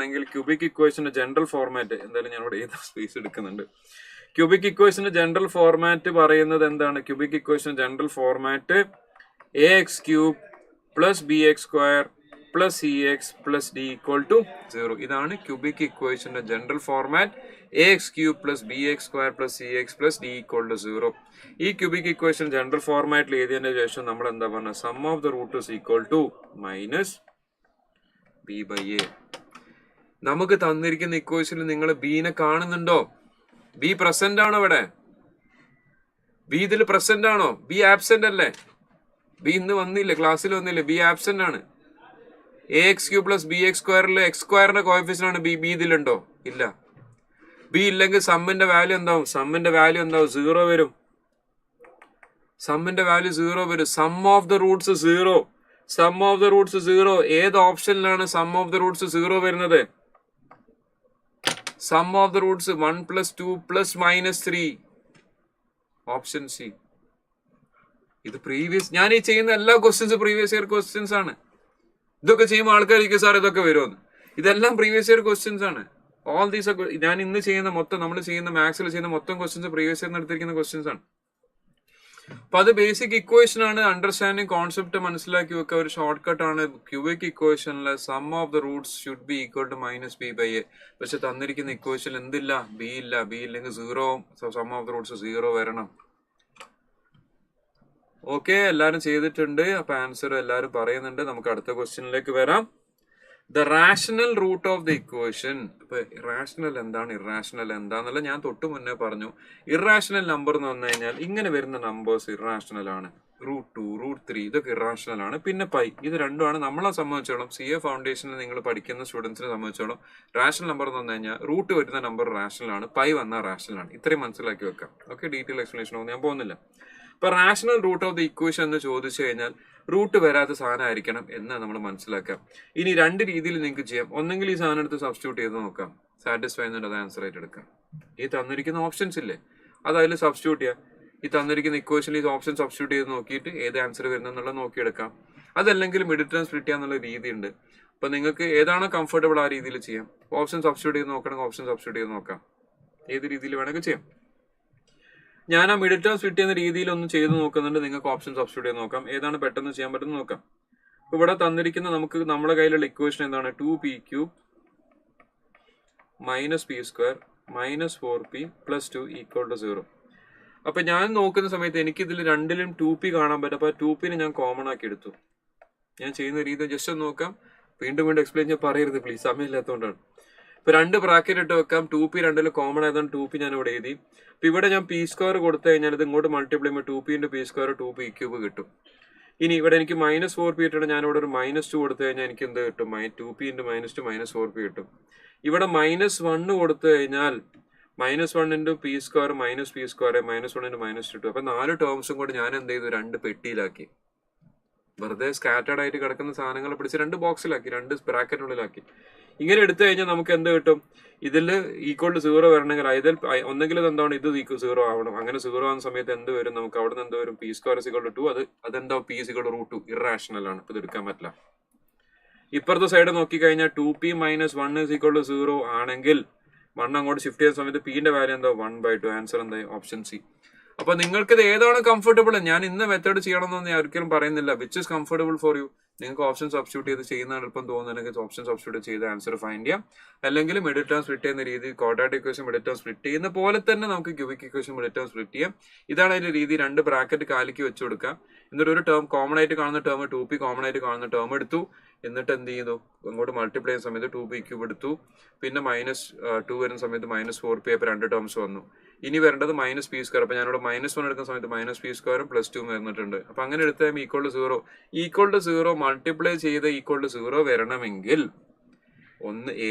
ഇക്വേഷന്റെ ജനറൽ ഫോർമാറ്റ്, എന്തായാലും ഞാൻ ഇവിടെ ഏത് സ്പേസ് എടുക്കുന്നുണ്ട്. ക്യൂബിക് ഇക്വേഷന്റെ ജനറൽ ഫോർമാറ്റ് പറയുന്നത് എന്താണ്? Cubic equation general format AX³ + BX² + CX + D = 0. ഇതാണ് ക്യൂബിക് ഇക്വേഷന്റെ general format. AX³ + BX² + CX + D = 0. ഈ ക്യൂബിക് ഇക്വേഷൻ ജനറൽ ഫോർമാറ്റിൽ എഴുതിയതിനു ശേഷം നമ്മൾ എന്താ പറഞ്ഞത്, sum of the root is equal to -B/A. നമുക്ക് തന്നിരിക്കുന്ന ഇക്വേഷനിൽ നിങ്ങൾ ബീനെ കാണുന്നുണ്ടോ? ബി പ്രസന്റ് ആണോ? ഇവിടെ ബി ഇതിൽ പ്രസന്റ് ആണോ? ബി ആബ്സെന്റ് അല്ലേ? ബി ഇന്ന് വന്നില്ലേ, ക്ലാസ്സിൽ വന്നില്ലേ? ബി ആബ്സെന്റ് ആണ്. AX³ + BX² x² കോഎഫിഷ്യന്റ് ആണ് ബി. ബി ഇതിലുണ്ടോ? ഇല്ല. ബി ഇല്ലെങ്കിൽ സമ്മിന്റെ വാല്യൂ എന്താവും? 0 വരും. സമ്മിന്റെ വാല്യൂ 0 വരും. Sum of the roots 0. ഏത് ഓപ്ഷനിലാണ് സം ഓഫ് ദ റൂട്ട്സ് 0 വരുന്നത്? Sum of the roots 1 + 2 + -3, option c. ഇത് പ്രീവിയസ്, ഞാൻ ഈ ചെയ്യുന്ന എല്ലാ ക്വസ്റ്റ്യൻസ് പ്രീവിയസ് ഇയർ ക്വസ്റ്റ്യൻസ് ആണ്. ഇതൊക്കെ ചെയ്യുമ്പോൾ ആൾക്കാർക്ക് സാർ ഇതൊക്കെ വരുമെന്ന്. ഇതെല്ലാം പ്രീവിയസ് ഇയർ ക്വസ്റ്റ്യൻസ് ആണ്. ഓൾ ദീസ് ഞാൻ ഇന്ന് ചെയ്യുന്ന മൊത്തം, നമ്മൾ ചെയ്യുന്ന മാത്സിൽ ചെയ്യുന്ന മൊത്തം ക്വസ്റ്റ്യൻസ് പ്രീവിയസ് ഇയർ എടുത്തിരിക്കുന്ന ക്വസ്റ്റ്യൻസ് ആണ്. അപ്പൊ അത് ബേസിക് ഇക്വേഷൻ ആണ്. അണ്ടർസ്റ്റാൻഡിങ് കോൺസെപ്റ്റ് മനസ്സിലാക്കി വെക്കുക. ഒരു ഷോർട്ട് കട്ട് ആണ്. ക്യൂബിക് ഇക്വേഷനിലെ sum of the roots should be equal to -B/A. പക്ഷെ തന്നിരിക്കുന്ന ഇക്വേഷൻ എന്തില്ല? ബി ഇല്ല. ബി ഇല്ലെങ്കിൽ 0, സം ഓഫ് ദ റൂട്ട്സ് 0 വരണം. ഓക്കെ, എല്ലാരും ചെയ്തിട്ടുണ്ട്. അപ്പൊ ആൻസർ എല്ലാരും പറയുന്നുണ്ട്. നമുക്ക് അടുത്ത ക്വസ്റ്റ്യനിലേക്ക് വരാം. The rational root of the equation. ഇപ്പൊ ഇറാഷണൽ എന്താണ്, ഇറാഷണൽ എന്താന്നുള്ള ഞാൻ തൊട്ട് മുന്നേ പറഞ്ഞു. ഇറാഷണൽ നമ്പർ എന്ന് പറഞ്ഞു കഴിഞ്ഞാൽ ഇങ്ങനെ വരുന്ന നമ്പേഴ്സ് ഇറാഷണൽ ആണ്. √2, √3 ഇതൊക്കെ ഇറാഷണൽ ആണ്. പിന്നെ പൈ, ഇത് രണ്ടുമാണ് നമ്മളെ സംബന്ധിച്ചോളം, CA ഫൗണ്ടേഷനിൽ നിങ്ങൾ പഠിക്കുന്ന സ്റ്റുഡൻസിനെ സംബന്ധിച്ചോളം റാഷണൽ നമ്പർ എന്ന് പറഞ്ഞു കഴിഞ്ഞാൽ റൂട്ട് വരുന്ന നമ്പർ റാഷണൽ ആണ്, പൈ വന്നാൽ റാഷണൽ ആണ്. ഇത്രയും മനസ്സിലാക്കി വെക്കാം. ഓക്കെ, ഡീറ്റെയിൽ എക്സ്പ്ലനേഷൻ ഒന്നും ഞാൻ പോകുന്നില്ല. ഇപ്പൊ rational root of the equation എന്ന് ചോദിച്ചു കഴിഞ്ഞാൽ റൂട്ട് വരാത്ത സാധനം ആയിരിക്കണം എന്ന് നമ്മൾ മനസ്സിലാക്കാം. ഇനി രണ്ട് രീതിയിൽ നിങ്ങൾക്ക് ചെയ്യാം. ഒന്നെങ്കിൽ ഈ സാധനം എടുത്ത് സബ്സ്റ്റിറ്റ്യൂട്ട് ചെയ്ത് നോക്കാം, സാറ്റിസ്ഫൈ എന്നിട്ട് അത് ആൻസർ ആയിട്ട് എടുക്കാം. ഈ തന്നിരിക്കുന്ന ഓപ്ഷൻസ് ഇല്ലേ, അത് അതിൽ സബ്സ്റ്റിറ്റ്യൂട്ട് ചെയ്യാം. ഈ തന്നിരിക്കുന്ന ഇക്വേഷനിൽ ഈ ഓപ്ഷൻ സബ്സ്റ്റിറ്റ്യൂട്ട് ചെയ്ത് നോക്കിയിട്ട് ഏത് ആൻസർ വരുന്നെന്നുള്ളത് നോക്കിയെടുക്കാം. അതല്ലെങ്കിൽ മിഡിൽ ടേം സ്പ്ലിറ്റ് ചെയ്യാന്നുള്ള രീതിയുണ്ട്. അപ്പൊ നിങ്ങൾക്ക് ഏതാണോ കംഫർട്ടബിൾ ആ രീതിയിൽ ചെയ്യാം. ഓപ്ഷൻ സബ്സ്റ്റിറ്റ്യൂട്ട് ചെയ്ത് നോക്കണമെങ്കിൽ ഓപ്ഷൻ സബ്സ്റ്റിറ്റ്യൂട്ട് ചെയ്ത് നോക്കാം. ഏത് രീതിയിൽ വേണമെങ്കിൽ ചെയ്യാം. ഞാൻ ആ മിഡിൽ ടേം സ്പ്ലിറ്റ് ചെയ്യുന്ന രീതിയിൽ ഒന്ന് ചെയ്ത് നോക്കുന്നുണ്ട്. നിങ്ങൾക്ക് ഓപ്ഷൻ സബ്സ്റ്റിറ്റ്യൂട്ട് ചെയ്ത് നോക്കാം. ഏതാണ് പെട്ടെന്ന് ചെയ്യാൻ പറ്റുന്ന നോക്കാം. ഇവിടെ തന്നിരിക്കുന്ന നമുക്ക് നമ്മുടെ കയ്യിലുള്ള ഇക്വേഷൻ എന്താണ്? 2p³ - p² - 4p + 2 = 0. അപ്പൊ ഞാൻ നോക്കുന്ന സമയത്ത് എനിക്ക് ഇതിൽ രണ്ടിലും 2p കാണാൻ പറ്റും. അപ്പൊ 2p ഞാൻ കോമൺ ആക്കി എടുത്തു. ഞാൻ ചെയ്യുന്ന രീതി ജസ്റ്റ് ഒന്ന് നോക്കാം. വീണ്ടും എക്സ്പ്ലെയിൻ ചെയ്യാൻ പറയരുത് പ്ലീസ്, സമയമില്ലാത്തതുകൊണ്ടാണ്. ഇപ്പൊ രണ്ട് ബ്രാക്കറ്റ് ഇട്ട് വെക്കാം. 2p രണ്ടിലും കോമൺ ആയതുകൊണ്ട് 2p ഞാൻ ഇവിടെ എഴുതി. അപ്പൊ ഇവിടെ ഞാൻ p² കൊടുത്തു കഴിഞ്ഞാൽ ഇത് ഇങ്ങോട്ട് മൾട്ടിപ്ലൈ ചെയ്യുമ്പോൾ 2p × p² 2p³ കിട്ടും. ഇനി ഇവിടെ എനിക്ക് -4p ഇട്ടിട്ട് ഞാൻ ഇവിടെ ഒരു -2 കൊടുത്തു കഴിഞ്ഞാൽ എനിക്ക് എന്ത് കിട്ടും? 2p × -2 -4p കിട്ടും. ഇവിടെ -1 കൊടുത്തു കഴിഞ്ഞാൽ -1 × p² - p² -1 × -2. അപ്പൊ 4 ടേംസും കൂടെ ഞാൻ എന്ത് ചെയ്തു? 2 പെട്ടിയിലാക്കി. വെറുതെ സ്കാറ്റേർഡ് ആയിട്ട് കിടക്കുന്ന സാധനങ്ങൾ പിടിച്ച് 2 ബോക്സിലാക്കി, 2 ബ്രാക്കറ്റിനുള്ളിലാക്കി. ഇങ്ങനെ എടുത്തു കഴിഞ്ഞാൽ നമുക്ക് എന്ത് കിട്ടും? ഇതിൽ ഈക്വൽ ടു 0 വരണമെങ്കിൽ ഇതിൽ ഒന്നെങ്കിൽ എന്താണ് ഇത് 0 ആവണം. അങ്ങനെ 0 ആവുന്ന സമയത്ത് എന്ത് വരും? നമുക്ക് അവിടെ നിന്ന് എന്ത് വരും? P square equal to 2. അതെന്താ? P equal to √2. ഇറാഷണൽ ആണ്, ഇത് എടുക്കാൻ പറ്റില്ല. ഇപ്പുറത്തെ സൈഡ് നോക്കിക്കഴിഞ്ഞാൽ 2p - 1 = 0 ആണെങ്കിൽ 1 അങ്ങോട്ട് ഷിഫ്റ്റ് ചെയ്യുന്ന സമയത്ത് പിന്റെ വാല്യൂ എന്താ? 1/2. ആൻസർ എന്തായി? Option C. അപ്പൊ നിങ്ങൾക്ക് ഇത് ഏതാണ് കംഫർട്ടബിൾ? ഞാൻ ഇന്ന മെത്തേഡ് ചെയ്യണമെന്നൊന്നും ഞാൻ ഒരിക്കലും പറയുന്നില്ല. Which is comfortable for you? നിങ്ങൾക്ക് ഓപ്ഷൻ സബ്സ്റ്റിറ്റ്യൂട്ട് ചെയ്ത് ചെയ്യുന്നതാണ് എളുപ്പം തോന്നുന്നുണ്ടെങ്കിൽ ഓപ്ഷൻ സബ്സ്റ്റിറ്റ്യൂട്ട് ചെയ്ത് ആൻസർ ഫൈൻഡ് ചെയ്യാം. അല്ലെങ്കിൽ മിഡിൽ ടേം സ്പ്ലിറ്റ് ചെയ്യുന്ന രീതി, quadratic equation middle term split ചെയ്യുന്ന പോലെ തന്നെ നമുക്ക് cubic equation middle term split ചെയ്യാം. ഇതാണ് അതിന്റെ രീതി. 2 ബ്രാക്കറ്റ് കാലിക്ക് വെച്ച് കൊടുക്കാം. എന്നിട്ട് ഒരു ടേം കോമൺ ആയിട്ട് കാണുന്ന ടേം 2p കോമൺ ആയിട്ട് കാണുന്ന ടേം എടുത്തു. എന്നിട്ട് എന്ത് ചെയ്തു? അങ്ങോട്ട് മൾട്ടിപ്ലൈ ചെയ്യുന്ന സമയത്ത് 2p³ എടുത്തു. പിന്നെ -2 വരുന്ന സമയത്ത് -4p. അപ്പൊ 2 ടേംസ് വന്നു. ഇനി വരേണ്ടത് -p². അപ്പൊ ഞാനിവിടെ -1 എടുക്കുന്ന സമയത്ത് -p² +2 വരുന്നിട്ടുണ്ട്. അപ്പൊ അങ്ങനെ എടുത്താൽ equal to 0. Equal to 0 multiply ചെയ്ത് ഈക്വൽ ടു 0 വരണമെങ്കിൽ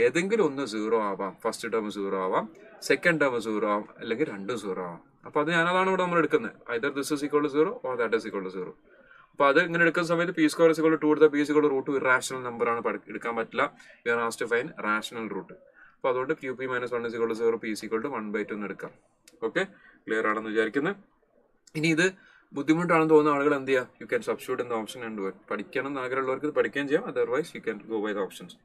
ഏതെങ്കിലും ഒന്ന് 0 ആവാം. ഫസ്റ്റ് ടേം 0 ആവാം, സെക്കൻഡ് ടേം 0 ആവാം, അല്ലെങ്കിൽ രണ്ടും 0 ആവാം. അപ്പൊ അതാണ് ഇവിടെ നമ്മൾ എടുക്കുന്നത്. Either this is equal to 0 or that is equal to 0. അപ്പൊ അത് ഇങ്ങനെ എടുക്കുന്ന സമയത്ത് p² = 2 എടുത്താൽ p = √2 ഇറാഷണൽ നമ്പർ ആണ്, എടുക്കാൻ പറ്റില്ല. You are asked to find rational root. അപ്പൊ അതുകൊണ്ട് qp - 1 = 0, p = 1/2 എന്ന് എടുക്കാം. ഓക്കെ, ക്ലിയർ ആണെന്ന് വിചാരിക്കുന്നത്. ഇനി ഇത് ബുദ്ധിമുട്ടാണെന്ന് തോന്നുന്ന ആളുകൾ എന്ത് ചെയ്യുക? You can substitute in the option and do it. പഠിക്കണം എന്ന് ആഗ്രഹമുള്ളവർക്ക് ഇത് പഠിക്കുകയും ചെയ്യാം. Otherwise you can go by the options.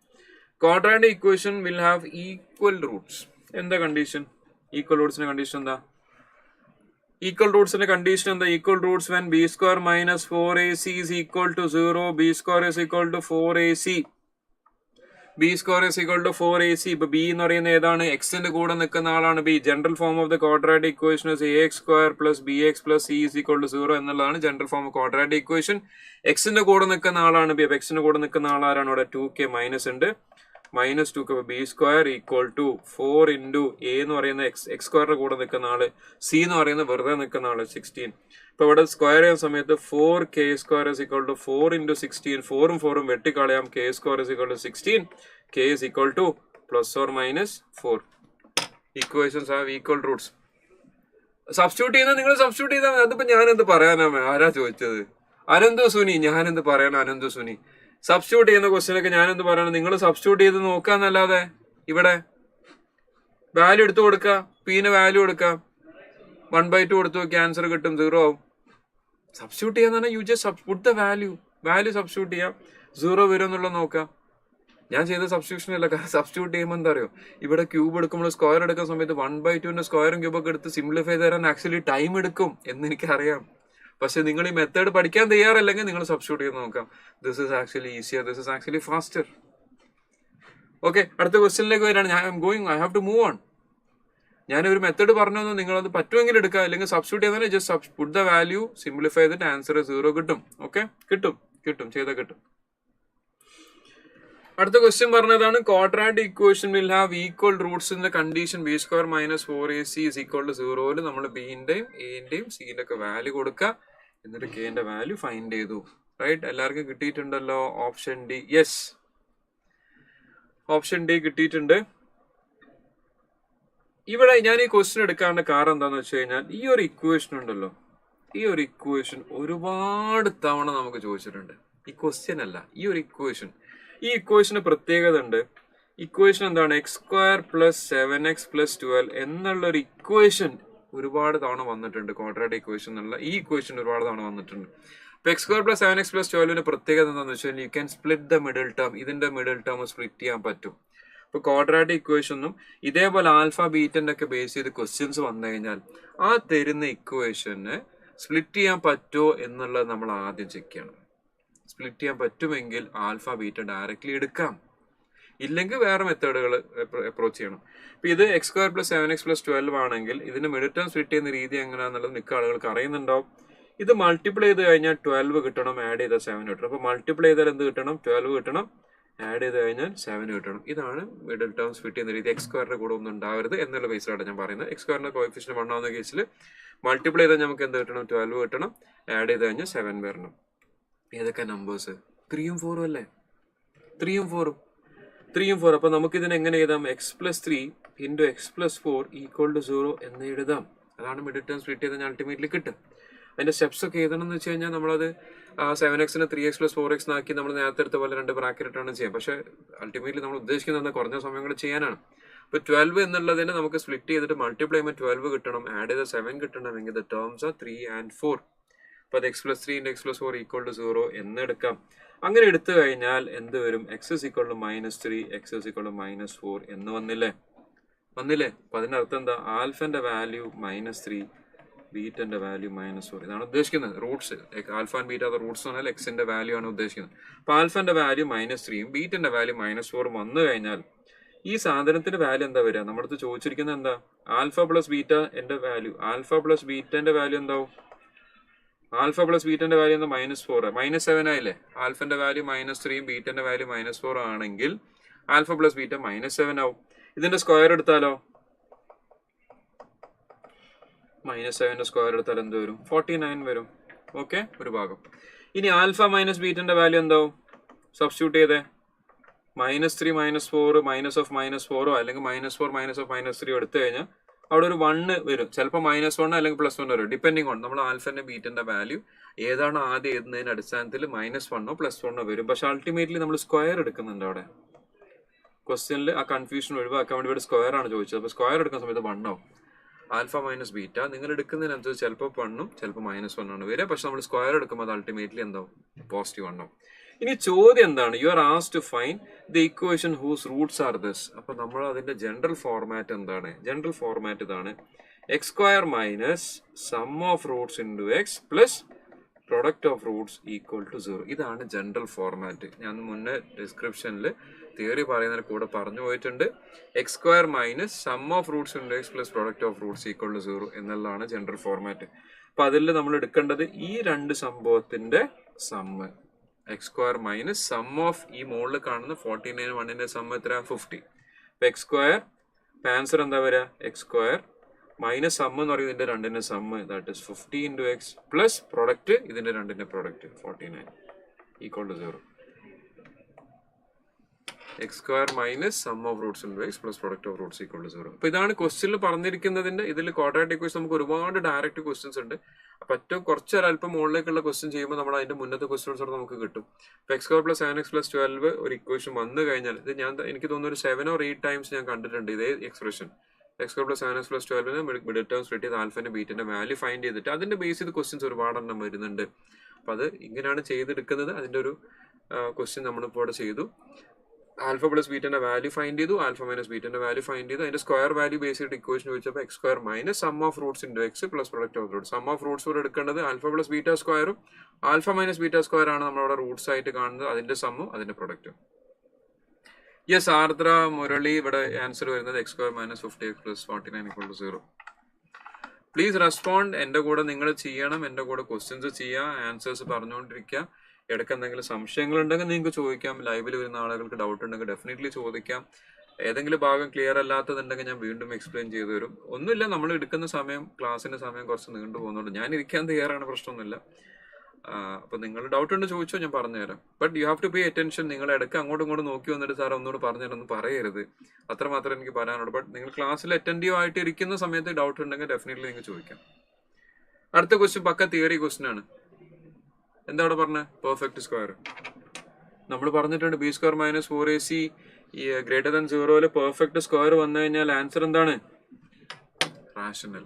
Quadratic equation will have equal roots. എന്താ കണ്ടീഷൻ? ഈക്വൽ റൂട്ട്സിന്റെ കണ്ടീഷൻ എന്താ? ഈക്വൽ റൂട്ട്സിന്റെ കണ്ടീഷൻ എന്താ? Equal roots when b² - 4ac is equal to 0, b² is equal to 4ac. b² is equal to 4ac. ഇപ്പൊ b എന്ന് പറയുന്ന ഏതാണ്? എക്സിന്റെ കൂടെ നിൽക്കുന്ന ആളാണ് b. General form of the quadratic equation is ax² + bx + c is equal to 0 എന്നുള്ളതാണ് general form of quadratic equation. എക്സിന്റെ കൂടെ നിൽക്കുന്ന ആളാണ് b. അപ്പൊ എക്സിന്റെ കൂടെ നിൽക്കുന്ന ആളാരാണ്? ഇവിടെ 2k മൈനസ് ഉണ്ട്. -2k. b² = 4 × a എന്ന് പറയുന്ന x² കൂടെ നിൽക്കുന്ന ആള്, c എന്ന് പറയുന്ന വെറുതെ നിൽക്കുന്ന ആള് 16. ഇപ്പൊ ഇവിടെ സ്ക്വയർ ചെയ്യുന്ന സമയത്ത് 4k² is equal to 4 × 16. 4ഉം 4ഉം വെട്ടിക്കളയാം. k² is equal to 16. k is equal to +or - 4. Equations have equal roots. Substitute ചെയ്യുന്നത് നിങ്ങൾ സബ്സ്റ്റിറ്റ്യൂട്ട് ചെയ്താൽ മതി. അതിപ്പോ ഞാനെന്ത് പറയാനാ? ആരാ ചോദിച്ചത്? അനന്തു സുനി. ഞാനെന്ത് പറയാനാ? അനന്തു സുനി. സബ്സ്റ്റിറ്റ്യൂട്ട് ചെയ്യുന്ന ക്വസ്റ്റ്യനൊക്കെ ഞാനെന്ത് പറയണം? നിങ്ങൾ സബ്സ്റ്റിറ്റ്യൂട്ട് ചെയ്ത് നോക്കാന്നല്ലാതെ ഇവിടെ വാല്യൂ എടുത്തു കൊടുക്കുക, പിന് വാല്യൂ കൊടുക്കാം, 1/2 കൊടുത്തു നോക്കി ആൻസർ കിട്ടും, 0 ആവും. സബ്സ്റ്റിറ്റ്യൂട്ട് ചെയ്യാന്ന് പറഞ്ഞാൽ you just put the value substitute ചെയ്യാം, 0 വരും എന്നുള്ളത് നോക്കാം. ഞാൻ ചെയ്ത സബ്സ്റ്റിറ്റ്യൂഷൻ അല്ല. കാരണം സബ്സ്റ്റിറ്റ്യൂട്ട് ചെയ്യുമ്പോൾ എന്താ അറിയോ? ഇവിടെ ക്യൂബ് എടുക്കുമ്പോൾ സ്ക്വയർ എടുക്കുന്ന സമയത്ത് 1/2 സ്ക്വയറും ക്യൂബൊക്കെ എടുത്ത് സിംപ്ലിഫൈ തരാൻ ആക്ച്വലി ടൈം എടുക്കും എന്ന് എനിക്കറിയാം. പക്ഷെ നിങ്ങൾ ഈ മെത്തേഡ് പഠിക്കാൻ തയ്യാറല്ലെങ്കിൽ നിങ്ങൾ സബ്സ്റ്റിറ്റ്യൂട്ട് ചെയ്ത് നോക്കാം. This is actually easier, this is actually faster. Okay, അടുത്ത ക്വസ്റ്റ്യനിലേക്ക് വരികയാണ്. I have to move on. ഞാനൊരു മെത്തേഡ് പറഞ്ഞു തന്നു, നിങ്ങളത് പറ്റുമെങ്കിൽ എടുക്കുക, അല്ലെങ്കിൽ സബ്സ്റ്റിറ്റ്യൂട്ട് ചെയ്താൽ just put the value, simplify ചെയ്തിട്ട് ആൻസർ 0 കിട്ടും. ഓക്കെ, കിട്ടും ചെയ്താൽ കിട്ടും. അടുത്ത ക്വസ്റ്റ്യൻ പറഞ്ഞതാണ് quadratic equation will have equal roots in the condition b² - 4ac is equal to 0. നമ്മൾ ബിന്റെയും എന്റെയും സിന്റെ ഒക്കെ വാല്യൂ കൊടുക്കുക, എന്നിട്ട് കെന്റെ വാല്യൂ ഫൈൻഡ് ചെയ്തു. റൈറ്റ്, എല്ലാവർക്കും കിട്ടിയിട്ടുണ്ടല്ലോ? Option D. Yes, option D കിട്ടിയിട്ടുണ്ട്. ഇവിടെ ഞാൻ ഈ ക്വസ്റ്റ്യൻ എടുക്കാനുള്ള കാരണം എന്താന്ന് വെച്ച് കഴിഞ്ഞാൽ, ഈ ഒരു ഇക്വേഷൻ ഉണ്ടല്ലോ, ഈ ഒരു ഇക്വേഷൻ ഒരുപാട് തവണ നമുക്ക് ചോദിച്ചിട്ടുണ്ട്. ഈ ക്വസ്റ്റ്യൻ അല്ല, ഈ ഒരു ഇക്വേഷൻ. ഈ ഇക്വേഷന് പ്രത്യേകത ഉണ്ട്. ഇക്വേഷൻ എന്താണ്? x² + 7x + 12 എന്നുള്ള ഒരു ഇക്വേഷൻ ഒരുപാട് തവണ വന്നിട്ടുണ്ട്. ക്വാഡ്രാറ്റിക് ഇക്വേഷൻ എന്നുള്ള ഈ ഇക്വേഷൻ ഒരുപാട് തവണ വന്നിട്ടുണ്ട്. അപ്പൊ x² + 7x + 12ന്റെ പ്രത്യേകത എന്താണെന്ന് വെച്ചാൽ you can split the middle term. ഇതിന്റെ മിഡിൽ ടേം സ്പ്ലിറ്റ് ചെയ്യാൻ പറ്റും. ഇപ്പൊ ക്വാഡ്രാറ്റിക് ഇക്വേഷനും ഇതേപോലെ ആൽഫ ബീറ്റന്റെ ഒക്കെ ബേസ് ചെയ്ത് ക്വസ്റ്റ്യൻസ് വന്നു കഴിഞ്ഞാൽ ആ തരുന്ന ഇക്വേഷന് സ്പ്ലിറ്റ് ചെയ്യാൻ പറ്റുമോ എന്നുള്ളത് നമ്മൾ ആദ്യം ചെക്ക് ചെയ്യണം. സ്പ്ലിറ്റ് ചെയ്യാൻ പറ്റുമെങ്കിൽ ആൽഫ ബീറ്റ ഡയറക്റ്റ്ലി എടുക്കാം, ഇല്ലെങ്കിൽ വേറെ മെത്തേഡുകൾ അപ്രോച്ച് ചെയ്യണം. ഇപ്പൊ ഇത് x² + 7x + 12 ആണെങ്കിൽ ഇതിന്റെ മിഡിൽ ടേം സ്പ്ലിറ്റ് ചെയ്യുന്ന രീതി എങ്ങനെയാണെന്നുള്ളത് മിക്ക ആളുകൾക്ക് അറിയുന്നുണ്ടാവും. ഇത് മൾട്ടിപ്ലൈ ചെയ്ത് കഴിഞ്ഞാൽ 12 കിട്ടണം, ആഡ് ചെയ്താൽ 7 കിട്ടണം. അപ്പൊ മൾട്ടിപ്ലൈ ചെയ്താൽ എന്ത് കിട്ടണം? 12 കിട്ടണം, ആഡ് ചെയ്ത് കഴിഞ്ഞാൽ 7 കിട്ടണം. ഇതാണ് മിഡിൽ ടേം സ്പ്ലിറ്റ് ചെയ്യുന്ന രീതി. x² കൂടെ ഒന്നും ഉണ്ടാവരുത് എന്നുള്ള ബേസിലാണ് ഞാൻ പറയുന്നത്. x² കോഎഫിഷ്യന്റ് 1 ആവുന്ന കേസിൽ മൾട്ടിപ്ലൈ ചെയ്താൽ നമുക്ക് എന്ത് കിട്ടണം? 12 കിട്ടണം, ആഡ് ചെയ്ത് കഴിഞ്ഞാൽ 7 വരണം. ഏതൊക്കെ നമ്പേഴ്സ്? 3ഉം 4ഉം അല്ലേ? 3ഉം 4ഉം. അപ്പൊ നമുക്ക് ഇതിനെ എങ്ങനെ എഴുതാം? x + 3 × x + 4 = 0 എന്ന് എഴുതാം. അതാണ് മിഡിൽ ടേം സ്പ്ലിറ്റ് ചെയ്താൽ അൾട്ടിമേറ്റ്ലി കിട്ടും. അതിന്റെ സ്റ്റെപ്സ് ഒക്കെ എഴുതണം എന്ന് വെച്ച് കഴിഞ്ഞാൽ നമ്മളത് 7x-നെ 3x + 4x ആക്കി നമ്മൾ നേരത്തെ എടുത്ത പോലെ 2 ബ്രാക്കറ്റ് ഇട്ടാണ് ചെയ്യാം. പക്ഷെ അൾട്ടിമേറ്റ്ലി നമ്മൾ ഉദ്ദേശിക്കുന്നത് കുറഞ്ഞ സമയങ്ങൾ ചെയ്യാനാണ്. ഇപ്പൊ 12 എന്നുള്ളതിനെ നമുക്ക് സ്പ്ലിറ്റ് ചെയ്തിട്ട് മൾട്ടിപ്ലൈ ചെയ്യുമ്പോൾ 12 കിട്ടണം, ആഡ് ചെയ്ത 7 കിട്ടണമെങ്കിൽ ദ ടേംസ് ആർ 3 and 4. അപ്പൊ അത് x + 3 × x + 4 = 0 എന്ന് എടുക്കാം. അങ്ങനെ എടുത്തു കഴിഞ്ഞാൽ എന്ത് വരും? x = -3, x = -4 എന്ന് വന്നില്ലേ? അപ്പൊ അതിന്റെ അർത്ഥം എന്താ? ആൽഫന്റെ വാല്യൂ -3, ബീറ്റന്റെ വാല്യൂ -4. ഇതാണ് ഉദ്ദേശിക്കുന്നത്. Roots alpha and beta Roots പറഞ്ഞാൽ എക്സിന്റെ വാല്യൂ ആണ് ഉദ്ദേശിക്കുന്നത്. അപ്പൊ ആൽഫന്റെ വാല്യൂ -3യും ബീറ്റന്റെ വാല്യൂ -4 വന്നു കഴിഞ്ഞാൽ ഈ സാധനത്തിന്റെ വാല്യൂ എന്താ വരിക? നമ്മുടെ അടുത്ത് ചോദിച്ചിരിക്കുന്നത് എന്താ? ആൽഫ + ബീറ്റ എന്റെ വാല്യൂ, ആൽഫ + ബീറ്റന്റെ വാല്യൂ എന്താവും? ആൽഫ + ബീറ്റന്റെ വാല്യൂ എന്താ? -4, -7 ആയില്ലേ? ആൽഫന്റെ വാല്യൂ -3യും ബീറ്റന്റെ വാല്യൂ -4 ആണെങ്കിൽ ആൽഫ + ബീറ്റ -7 ആവും. ഇതിന്റെ സ്ക്വയർ എടുത്താലോ? -7ന്റെ സ്ക്വയർ എടുത്താൽ എന്ത് വരും? 49 വരും. ഓക്കെ, ഒരു ഭാഗം. ഇനി ആൽഫ - ബീറ്റന്റെ വാല്യൂ എന്താവും? സബ്സ്റ്റിറ്റ്യൂട്ട് ചെയ്തേ. -3 -4 -4 അല്ലെങ്കിൽ -4 -3 എടുത്തു കഴിഞ്ഞാൽ അവിടെ ഒരു 1 വരും. ചിലപ്പോൾ -1 അല്ലെങ്കിൽ +1 വരും, ഡിപ്പെൻഡിങ് ഓൺ നമ്മൾ ആൽഫന്റെ ബീറ്റന്റെ വാല്യൂ ഏതാണ് ആദ്യം എഴുതുന്നതിന്റെ അടിസ്ഥാനത്തിൽ -1 +1 വരും. പക്ഷെ അൾട്ടിമേറ്റ്ലി നമ്മൾ സ്ക്വയർ എടുക്കുന്നുണ്ട്. അവിടെ ക്വസ്റ്റ്യനിൽ ആ കൺഫ്യൂഷൻ ഒഴിവാക്കാൻ വേണ്ടി ഇവിടെ സ്ക്വയർ ആണ് ചോദിച്ചത്. അപ്പൊ സ്ക്വയർ എടുക്കുന്ന സമയത്ത് 1 ആവും. ആൽഫ - ബീറ്റ നിങ്ങൾ എടുക്കുന്നതിനനുസരിച്ച് ചിലപ്പോൾ 1ഉം ചിലപ്പോൾ -1 ആണ് വരിക. പക്ഷെ നമ്മൾ സ്ക്വയർ എടുക്കുമ്പോൾ അത് അൾട്ടിമേറ്റ്ലി എന്താവും? +1 ആവും. ഇനി ചോദ്യം എന്താണ്? You are asked to find the equation whose roots are this. അപ്പൊ നമ്മൾ അതിന്റെ ജനറൽ ഫോർമാറ്റ് എന്താണ്? ജനറൽ ഫോർമാറ്റ് ഇതാണ്: x² - sum of roots into x plus product of roots = 0. ഇതാണ് ജനറൽ ഫോർമാറ്റ്. ഞാൻ മുന്നേ ഡിസ്ക്രിപ്ഷനിൽ തിയറി പറയുന്നതിന് കൂടെ പറഞ്ഞു പോയിട്ടുണ്ട്. x² - sum of roots into x plus product of roots = 0 എന്നുള്ളതാണ് ജനറൽ ഫോർമാറ്റ്. അപ്പൊ അതിൽ നമ്മൾ എടുക്കേണ്ടത് ഈ രണ്ട് സംഭവത്തിന്റെ സമ്മ്. x² - സം ഓഫ് ഈ മുകളിൽ കാണുന്ന 49 1ന്റെ സം എത്ര? 50. അപ്പൊ x², ആൻസർ എന്താ വരിക? x² മൈനസ് സം എന്ന് പറയുന്നത് ഇതിന്റെ രണ്ടിന്റെ sum, that is 50 × x plus product ഇതിന്റെ രണ്ടിന്റെ product 49 = 0. x² - sum of roots into x plus product of roots = 0. അപ്പൊ ഇതാണ് ക്വസ്റ്റ്യനിൽ പറഞ്ഞിരിക്കുന്നതിന്റെ. ഇതിൽ ക്വാഡ്രാറ്റിക് ഇക്വേഷൻ നമുക്ക് ഒരുപാട് ഡയറക്റ്റ് ക്വസ്റ്റ്യൻസ് ഉണ്ട്. അപ്പൊ ഏറ്റവും കുറച്ചൊരല്പം മുകളിലേക്കുള്ള ക്വസ്റ്റ്യൻ ചെയ്യുമ്പോൾ നമ്മൾ അതിന്റെ മുന്നത്തെ ക്വസ്റ്റ്യൻസ് നമുക്ക് കിട്ടും. ഇപ്പൊ x² + 7x + 12 ഒരു ഇക്വേഷൻ വന്നു കഴിഞ്ഞാൽ ഇത് എനിക്ക് തോന്നുന്നു ഒരു 7 or 8 ടൈംസ് ഞാൻ കണ്ടിട്ടുണ്ട് ഇതേ expression. x² + 7x + 12 middle term split ചെയ്ത് ആൽഫന്റെ ബീറ്റന്റെ വാല്യൂ ഫൈൻഡ് ചെയ്തിട്ട് അതിന്റെ ബേസ് ചെയ്ത് ക്വസ്റ്റ്യൻസ് ഒരുപാടെണ്ണം വരുന്നുണ്ട്. അപ്പൊ അത് ഇങ്ങനെയാണ് ചെയ്തെടുക്കുന്നത്. അതിന്റെ ഒരു ക്വസ്റ്റ്യൻ നമ്മളിപ്പോൾ ഇവിടെ ചെയ്തു. ആൽഫ + ബീറ്റന്റെ വാല്യൂ ഫൈൻഡ് ചെയ്തു, ആൽഫ - ബീറ്റന്റെ വാല്യൂ ഫൈൻഡ് ചെയ്തു, അതിന്റെ സ്ക്വയർ വാല്യൂ ബേസ് ചെയ്തിട്ട് ഇക്വേഷൻ ചോദിച്ചപ്പോൾ x² - sum of roots into x plus product of roots. Sum of roots ഇവിടെ എടുക്കേണ്ടത് ആൽഫ + ബീറ്റ സ്ക്വയറും ആൽഫ - ബീറ്റ സ്ക്വയർ ആണ് നമ്മളവിടെ റൂട്ട്സ് ആയിട്ട് കാണുന്നത്, അതിന്റെ സമ്മും അതിന്റെ പ്രൊഡക്റ്റും. യെസ്, ആർദ്ര മുരളി ഇവിടെ ആൻസർ വരുന്നത് x² - 50x + 49 = 0. Please respond. എന്റെ കൂടെ നിങ്ങൾ ചെയ്യണം, എന്റെ കൂടെ ക്വസ്റ്റ്യൻസ് ചെയ്യുക, ആൻസേഴ്സ് പറഞ്ഞുകൊണ്ടിരിക്കുക. ഇടയ്ക്ക് എന്തെങ്കിലും സംശയങ്ങൾ ഉണ്ടെങ്കിൽ നിങ്ങൾക്ക് ചോദിക്കാം. ലൈവിൽ വരുന്ന ആളുകൾക്ക് ഡൗട്ട് ഉണ്ടെങ്കിൽ ഡെഫിനറ്റ്ലി ചോദിക്കാം. ഏതെങ്കിലും ഭാഗം ക്ലിയർ അല്ലാത്തതുണ്ടെങ്കിൽ ഞാൻ വീണ്ടും എക്സ്പ്ലെയിൻ ചെയ്തു തരും. ഒന്നുമില്ല, നമ്മൾ എടുക്കുന്ന സമയം, ക്ലാസ്സിന്റെ സമയം കുറച്ച് നീണ്ടു പോകുന്നുണ്ട്. ഞാൻ ഇരിക്കാൻ തയ്യാറാണ്, പ്രശ്നമൊന്നുമില്ല. അപ്പൊ നിങ്ങൾ ഡൗട്ട് ഉണ്ട് ചോദിച്ചോ, ഞാൻ പറഞ്ഞുതരാം. But you have to pay attention. നിങ്ങൾ ഇടയ്ക്ക് അങ്ങോട്ടും ഇങ്ങോട്ടും നോക്കി വന്നിട്ട് സാർ ഒന്നുകൂടെ പറഞ്ഞുതരാമെന്ന് പറയരുത്. അത്രമാത്രം എനിക്ക് പറയാനുള്ളൂ. ബട്ട് നിങ്ങൾ ക്ലാസ്സിൽ അറ്റൻറ്റീവ് ആയിട്ട് ഇരിക്കുന്ന സമയത്ത് ഡൗട്ട് ഉണ്ടെങ്കിൽ ഡെഫിനറ്റ്ലി നിങ്ങൾക്ക് ചോദിക്കാം. അടുത്ത ക്വസ്റ്റ്യൻ പക്ക തിയറി ക്വസ്റ്റ്യൻ ആണ്. എന്താ അവിടെ പറഞ്ഞത്? Perfect square. നമ്മൾ പറഞ്ഞിട്ടുണ്ട് b² - 4ac > 0 പെർഫെക്റ്റ് സ്ക്വയർ വന്നു കഴിഞ്ഞാൽ ആൻസർ എന്താണ്? Rational.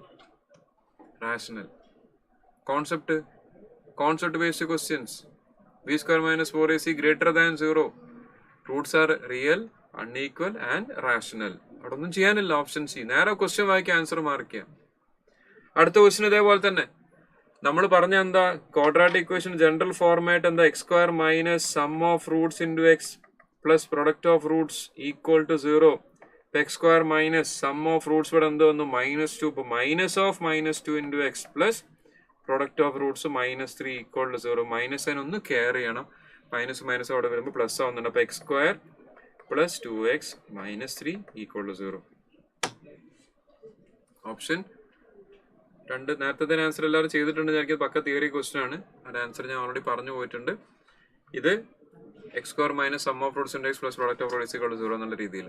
Concept based questions. b² - 4ac > 0. Roots R real, unequal and rational. അവിടെ ഒന്നും ചെയ്യാനില്ല. Option C. നേരെ ക്വസ്റ്റ്യൻ വായിക്കുക, ആൻസർ മാർക്ക് ചെയ്യാം. അടുത്ത ക്വസ്റ്റ്യൻ ഇതേപോലെ തന്നെ. നമ്മൾ പറഞ്ഞ എന്താ? ക്വാഡ്രാറ്റിക് ഇക്വേഷൻ ജനറൽ ഫോർമാറ്റ് എന്താ? x² - sum of roots into x plus product of roots = 0. x² - sum of roots ഇവിടെ എന്ത് വന്നു? -2. ഇപ്പൊ -2 into x plus product of roots -3 = 0. Minus അതിനൊന്ന് കെയർ ചെയ്യണം. മൈനസ് അവിടെ വരുമ്പോൾ പ്ലസ് ആവുന്നുണ്ട്. അപ്പൊ x² + 2x - 3 = 0. ഓപ്ഷൻ 2. നേരത്തെ ആൻസർ എല്ലാവരും ചെയ്തിട്ടുണ്ട്. എനിക്ക് പക്ക തിയറി ക്വസ്റ്റ്യൻ ആണ്. അതിന്റെ ആൻസർ ഞാൻ ഓൾറെഡി പറഞ്ഞു പോയിട്ടുണ്ട്. ഇത് x² - sum of roots into x plus product of roots = 0 എന്നുള്ള രീതിയിൽ.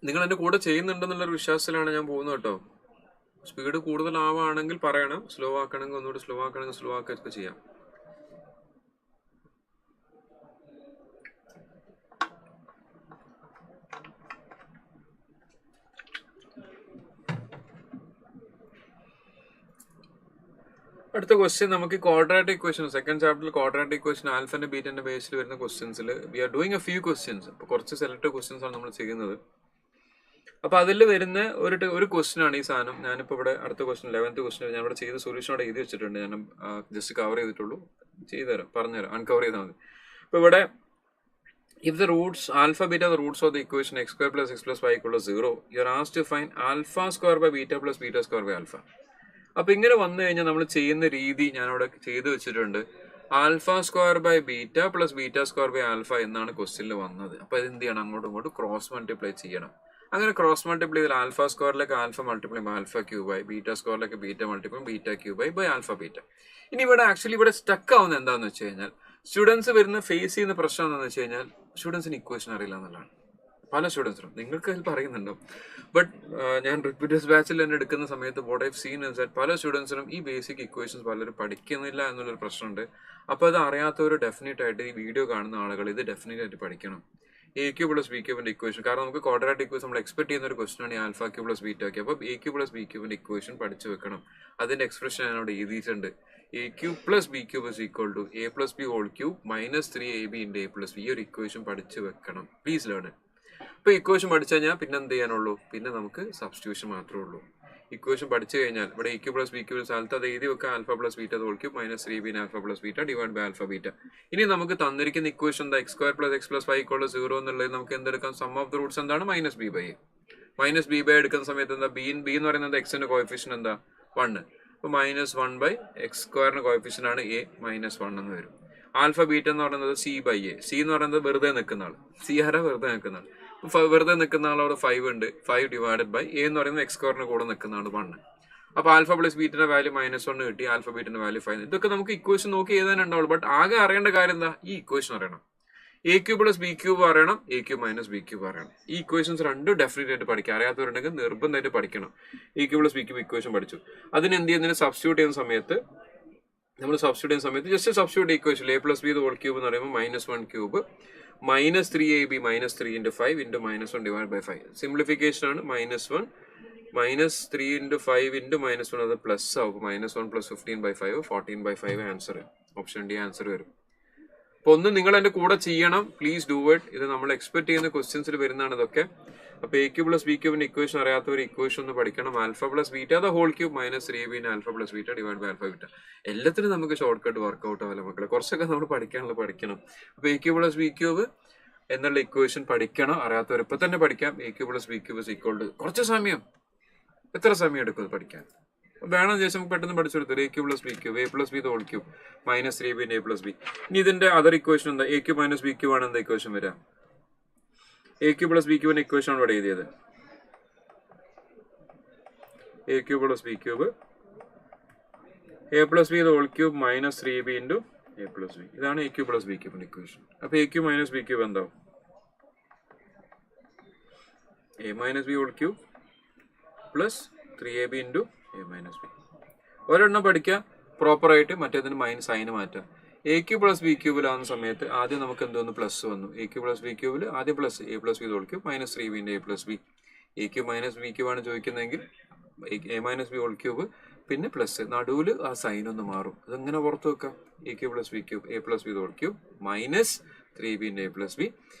നിങ്ങൾ എൻ്റെ കൂടെ ചെയ്യുന്നുണ്ടെന്നുള്ളൊരു വിശ്വാസത്തിലാണ് ഞാൻ പോകുന്നത് കേട്ടോ. സ്പീഡ് കൂടുതലാവുകയാണെങ്കിൽ പറയണം, സ്ലോ ആക്കണമെങ്കിൽ ഒന്നുകൂടി സ്ലോ ആക്കണമെങ്കിൽ സ്ലോ ആക്കുകയൊക്കെ ചെയ്യാം. അടുത്ത ക്വസ്റ്റ്യൻ നമുക്ക് ക്വാഡ്രാറ്റിക് ഇക്വേഷൻ, സെക്കൻഡ് ചാപ്റ്ററിൽ ക്വാഡ്രാറ്റിക് ഇക്വേഷൻ ആൽഫന്റെ ബീറ്റന്റെ ബേസിൽ വരുന്ന ക്വസ്റ്റ്യൻസിൽ we are doing a few questions. അപ്പോൾ കുറച്ച് സെലക്ട് ക്വസ്റ്റ്യൻസ് ആണ് നമ്മൾ ചെയ്യുന്നത്. അപ്പോൾ അതിൽ വരുന്ന ഒരു ക്വസ്റ്റ്യൻ ആണ് ഈ സാധനം. ഞാനിപ്പോൾ ഇവിടെ അടുത്ത ക്വസ്റ്റ്യൻ 11th ക്വസ്റ്റ്യൻ ഞാൻ ഇവിടെ ചെയ്ത സൊല്യൂഷൻ അവിടെ എഴുതി വെച്ചിട്ടുണ്ട്. ഞാൻ ജസ്റ്റ് കവർ ചെയ്തിട്ടുള്ളൂ, ചെയ്തുതരാം, പറഞ്ഞുതരാം, അൺകവർ ചെയ്താൽ മതി. അപ്പോൾ ഇവിടെ if the roots alpha beta the roots of the equation x square plus x plus y equal to 0, you are asked to find alpha square by beta plus beta square by alpha. അപ്പോൾ ഇങ്ങനെ വന്നു കഴിഞ്ഞാൽ നമ്മൾ ചെയ്യുന്ന രീതി ഞാനവിടെ ചെയ്തു വെച്ചിട്ടുണ്ട്. Alpha square by beta plus beta square by alpha എന്നാണ് ക്വസ്റ്റ്യനിൽ വന്നത്. അപ്പോൾ ഇത് എന്ത് ചെയ്യണം, അങ്ങോട്ടും ഇങ്ങോട്ടും ക്രോസ് മൾട്ടിപ്ലൈ ചെയ്യണം. അങ്ങനെ ക്രോസ് മൾട്ടിപ്ലൈ ചെയ്താൽ ആൽഫ സ്ക്വയറിലേക്ക് ആൽഫ മൾട്ടിപ്ലൈ ബൈ ആൽഫ ക്യൂബായി, ബീറ്റ സ്ക്വയറിലേക്ക് ബീറ്റ മൾട്ടിപ്ലൈ ബീറ്റ ക്യൂബായി ബൈ ആൽഫ ബീറ്റ. ഇനി ഇവിടെ ആക്ച്വലി ഇവിടെ സ്റ്റക്ക് ആവുന്നത് എന്താണെന്ന് വെച്ച് കഴിഞ്ഞാൽ സ്റ്റുഡൻസ് വരുന്ന ഫേസ് ചെയ്യുന്ന പ്രശ്നം എന്താണെന്ന് വെച്ച് കഴിഞ്ഞാൽ സ്റ്റുഡൻസിന് ഇക്വേഷൻ അറിയില്ല എന്നുള്ളതാണ്. പല സ്റ്റുഡൻസിനും, നിങ്ങൾക്ക് അതിൽ പറയുന്നുണ്ടോ, ബട്ട് ഞാൻ റിപ്പീറ്റേഴ്സ് ബാച്ചിൽ തന്നെ എടുക്കുന്ന സമയത്ത് what I've seen is that പല സ്റ്റുഡൻസിനും ഈ ബേസിക് ഇക്വേഷൻസ് പലരും പഠിക്കുന്നില്ല എന്നുള്ളൊരു പ്രശ്നമുണ്ട്. അപ്പോൾ അത് അറിയാത്തവർ ഡെഫിനറ്റ് ആയിട്ട് ഈ വീഡിയോ കാണുന്ന ആളുകൾ ഇത് ഡെഫിനറ്റ് ആയിട്ട് പഠിക്കണം. എ ക്യൂ പ്ലസ് ബി ക്യൂബിന്റെ ഇക്വേഷൻ, കാരണം നമുക്ക് ക്വാഡ്രാറ്റിക് ഇക്വേഷൻ നമ്മൾ എക്സ്പെക്ട് ചെയ്യുന്ന ഒരു ക്വസ്റ്റൻ ആണ് ഈ alpha cube plus beta cube. അപ്പോൾ എ ക്യൂ പ്ലസ് ബി ക്യൂബിന്റെ ഇക്വേഷൻ പഠിച്ചു വെക്കണം. അതിന്റെ എക്സ്പ്രഷൻ ഞാൻ അവിടെ എഴുതിയിട്ടുണ്ട്. A cube plus B cube is equal to A plus B whole cube minus 3ab into A plus B. ഈ ഒരു ഇക്വേഷൻ പഠിച്ചു വെക്കണം. Please learn. ഇപ്പോൾ ഇക്വേഷൻ പഠിച്ചു കഴിഞ്ഞാൽ പിന്നെ എന്ത് ചെയ്യാനുള്ളൂ, പിന്നെ നമുക്ക് സബ്സ്റ്റിറ്റ്യൂഷൻ മാത്രമേ ഉള്ളൂ. ഇക്വേഷൻ പഠിച്ചു കഴിഞ്ഞാൽ ഇവിടെ എ ക്യൂ പ്ലസ് ബി ക്യൂബിന്റെ സ്ഥലത്ത് അത് എഴുതി വെക്കുക, alpha plus beta whole cube minus 3b alpha plus beta divide by alpha beta. ഇനി നമുക്ക് തന്നിരിക്കുന്ന ഇക്വേഷൻ എന്താ, x square plus x plus y equal to 0 എന്നുള്ളത് നമുക്ക് എന്തെടുക്കാം, സം ഓഫ് ദ റൂട്ട്സ് എന്താണ്, minus B by a. Minus B by എടുക്കുന്ന സമയത്ത് എന്താ, ബി എന്ന് പറയുന്നത് എക്സിന്റെ കോഎഫിഷ്യൻ എന്താ 1. അപ്പോൾ മൈനസ് 1 ബൈ എക്സ് സ്ക്വയറിന്റെ കോഎഫിഷ്യൻ ആണ് എ, മൈനസ് 1 എന്ന് വരും. ആൽഫ ബീറ്റ എന്ന് പറയുന്നത് സി ബൈ എ. സി എന്ന് പറയുന്നത് വെറുതെ നിൽക്കുന്ന ആൾ, സി ആരാ വെറുതെ നിൽക്കുന്ന ആൾ. വെറുതെ നിൽക്കുന്ന ആളോട് 5 ഉണ്ട്, 5 ഡിവൈഡഡ് ബൈ എ എന്ന് പറയുന്നത് എക്സ് സ്ക്വയറിന്റെ കൂടെ നിൽക്കുന്ന ആൾ 1. അപ്പോൾ ആൽഫ പ്ലസ് ബീറ്റിന്റെ വാല്യൂ -1 കിട്ടി, ആൽഫ ബീറ്റിന്റെ വാല്യൂ 5. ഇതൊക്കെ നമുക്ക് ഇക്വേഷൻ നോക്കി എഴുതാനുണ്ടാവുള്ളൂ. ബട്ട് ആകെ അറിയേണ്ട കാര്യം എന്താ, ഈ ഇക്വേഷൻ അറിയണം. A cube plus B cube അറിയണം, A cube minus B cube അറിയണം. ഈ ഇക്വേഷൻസ് രണ്ടും ഡെഫിനറ്റ് ആയിട്ട് പഠിക്കാം. അറിയാത്തവരുണ്ടെങ്കിൽ നിർബന്ധമായിട്ട് പഠിക്കണം. A cube plus B cube equation പഠിച്ചു. അതിന് എന്ത് ചെയ്യുന്നതിന് സബ്സ്റ്റിറ്റ്യൂട്ട് ചെയ്യുന്ന സമയത്ത് just substitute equation a plus B whole cube എന്ന് പറയുമ്പോൾ -1 cube minus 3ab minus 3 into 5 into -1 divide by 5. Simplification ആണ്. -1 മൈനസ് 3 ഇൻറ്റു 5 ഇൻറ്റു -1 അത് പ്ലസ് ആവും. -1 plus 15/5 14/5 answer, option D answer വരും. അപ്പോൾ ഒന്ന് നിങ്ങൾ എൻ്റെ കൂടെ ചെയ്യണം, പ്ലീസ് ഡു ഇറ്റ്. ഇത് നമ്മൾ എക്സ്പെക്ട് ചെയ്യുന്ന ക്വസ്റ്റ്യൻസിൽ വരുന്നതാണ് ഇതൊക്കെ. അപ്പോൾ എ ക്യൂ പ്ലസ് ബി ക്യൂബിന്റെ ഇക്വേഷൻ അറിയാത്തവർ ഇക്വേഷൻ ഒന്ന് പഠിക്കണം. Alpha plus beta the whole cube minus 3ab alpha plus beta divide by alpha beta. എല്ലാത്തിനും നമുക്ക് ഷോർട്ട് കട്ട് വർക്ക്ഔട്ട് ആവില്ല മക്കളെ, കുറച്ചൊക്കെ നമ്മൾ പഠിക്കണം. അപ്പോൾ A cube plus B cube എന്നുള്ള ഇക്വേഷൻ പഠിക്കണം. അറിയാത്തവർ ഇപ്പൊ തന്നെ പഠിക്കാം. A cube plus B cube is equal to, കുറച്ച് സമയം, എത്ര സമയം എടുക്കും പഠിക്കാൻ വേണം ശേഷം നമുക്ക് പെട്ടെന്ന് പഠിച്ചെടുത്തു. A cube plus B cube A plus B whole cube minus 3ab A plus B. ഇനി ഇതിന്റെ അതർ ഇക്വേഷൻ എന്താ, A cube minus B cube ആണ് എന്താ ഇക്വേഷൻ വരാം. എ ക്യൂ പ്ലസ് ബി ക്യൂബിന്റെ ഇക്വേഷൻ ആണ് ഇവിടെ എഴുതിയത്. A cube plus B cube A plus B whole cube minus 3ab into A plus B. ഇതാണ് എ ക്യൂ പ്ലസ് ബി ക്യൂബിന്റെ ഇക്വേഷൻ. അപ്പൊ A cube minus B cube എന്താവും, A minus B whole cube plus 3ab into A minus B. ഒരെണ്ണം പഠിക്കുക പ്രോപ്പറായിട്ട്, മറ്റേതിന് മൈനസ് സൈന് മാറ്റാം. എ ക്യൂ പ്ലസ് ബി ക്യൂബിലാവുന്ന സമയത്ത് ആദ്യം നമുക്ക് എന്തോന്ന് പ്ലസ് വന്നു. എ ക്യൂ പ്ലസ് ബി ക്യൂബിൽ ആദ്യം plus A plus B whole cube minus 3b into A plus B. A cube minus B cube ആണ് ചോദിക്കുന്നതെങ്കിൽ A minus B whole cube പിന്നെ പ്ലസ്, നടുവിൽ ആ സൈൻ ഒന്ന് മാറും. അതെങ്ങനെ പുറത്ത് വെക്കാം, A cube plus B cube A plus B whole cube minus 3b into A plus B.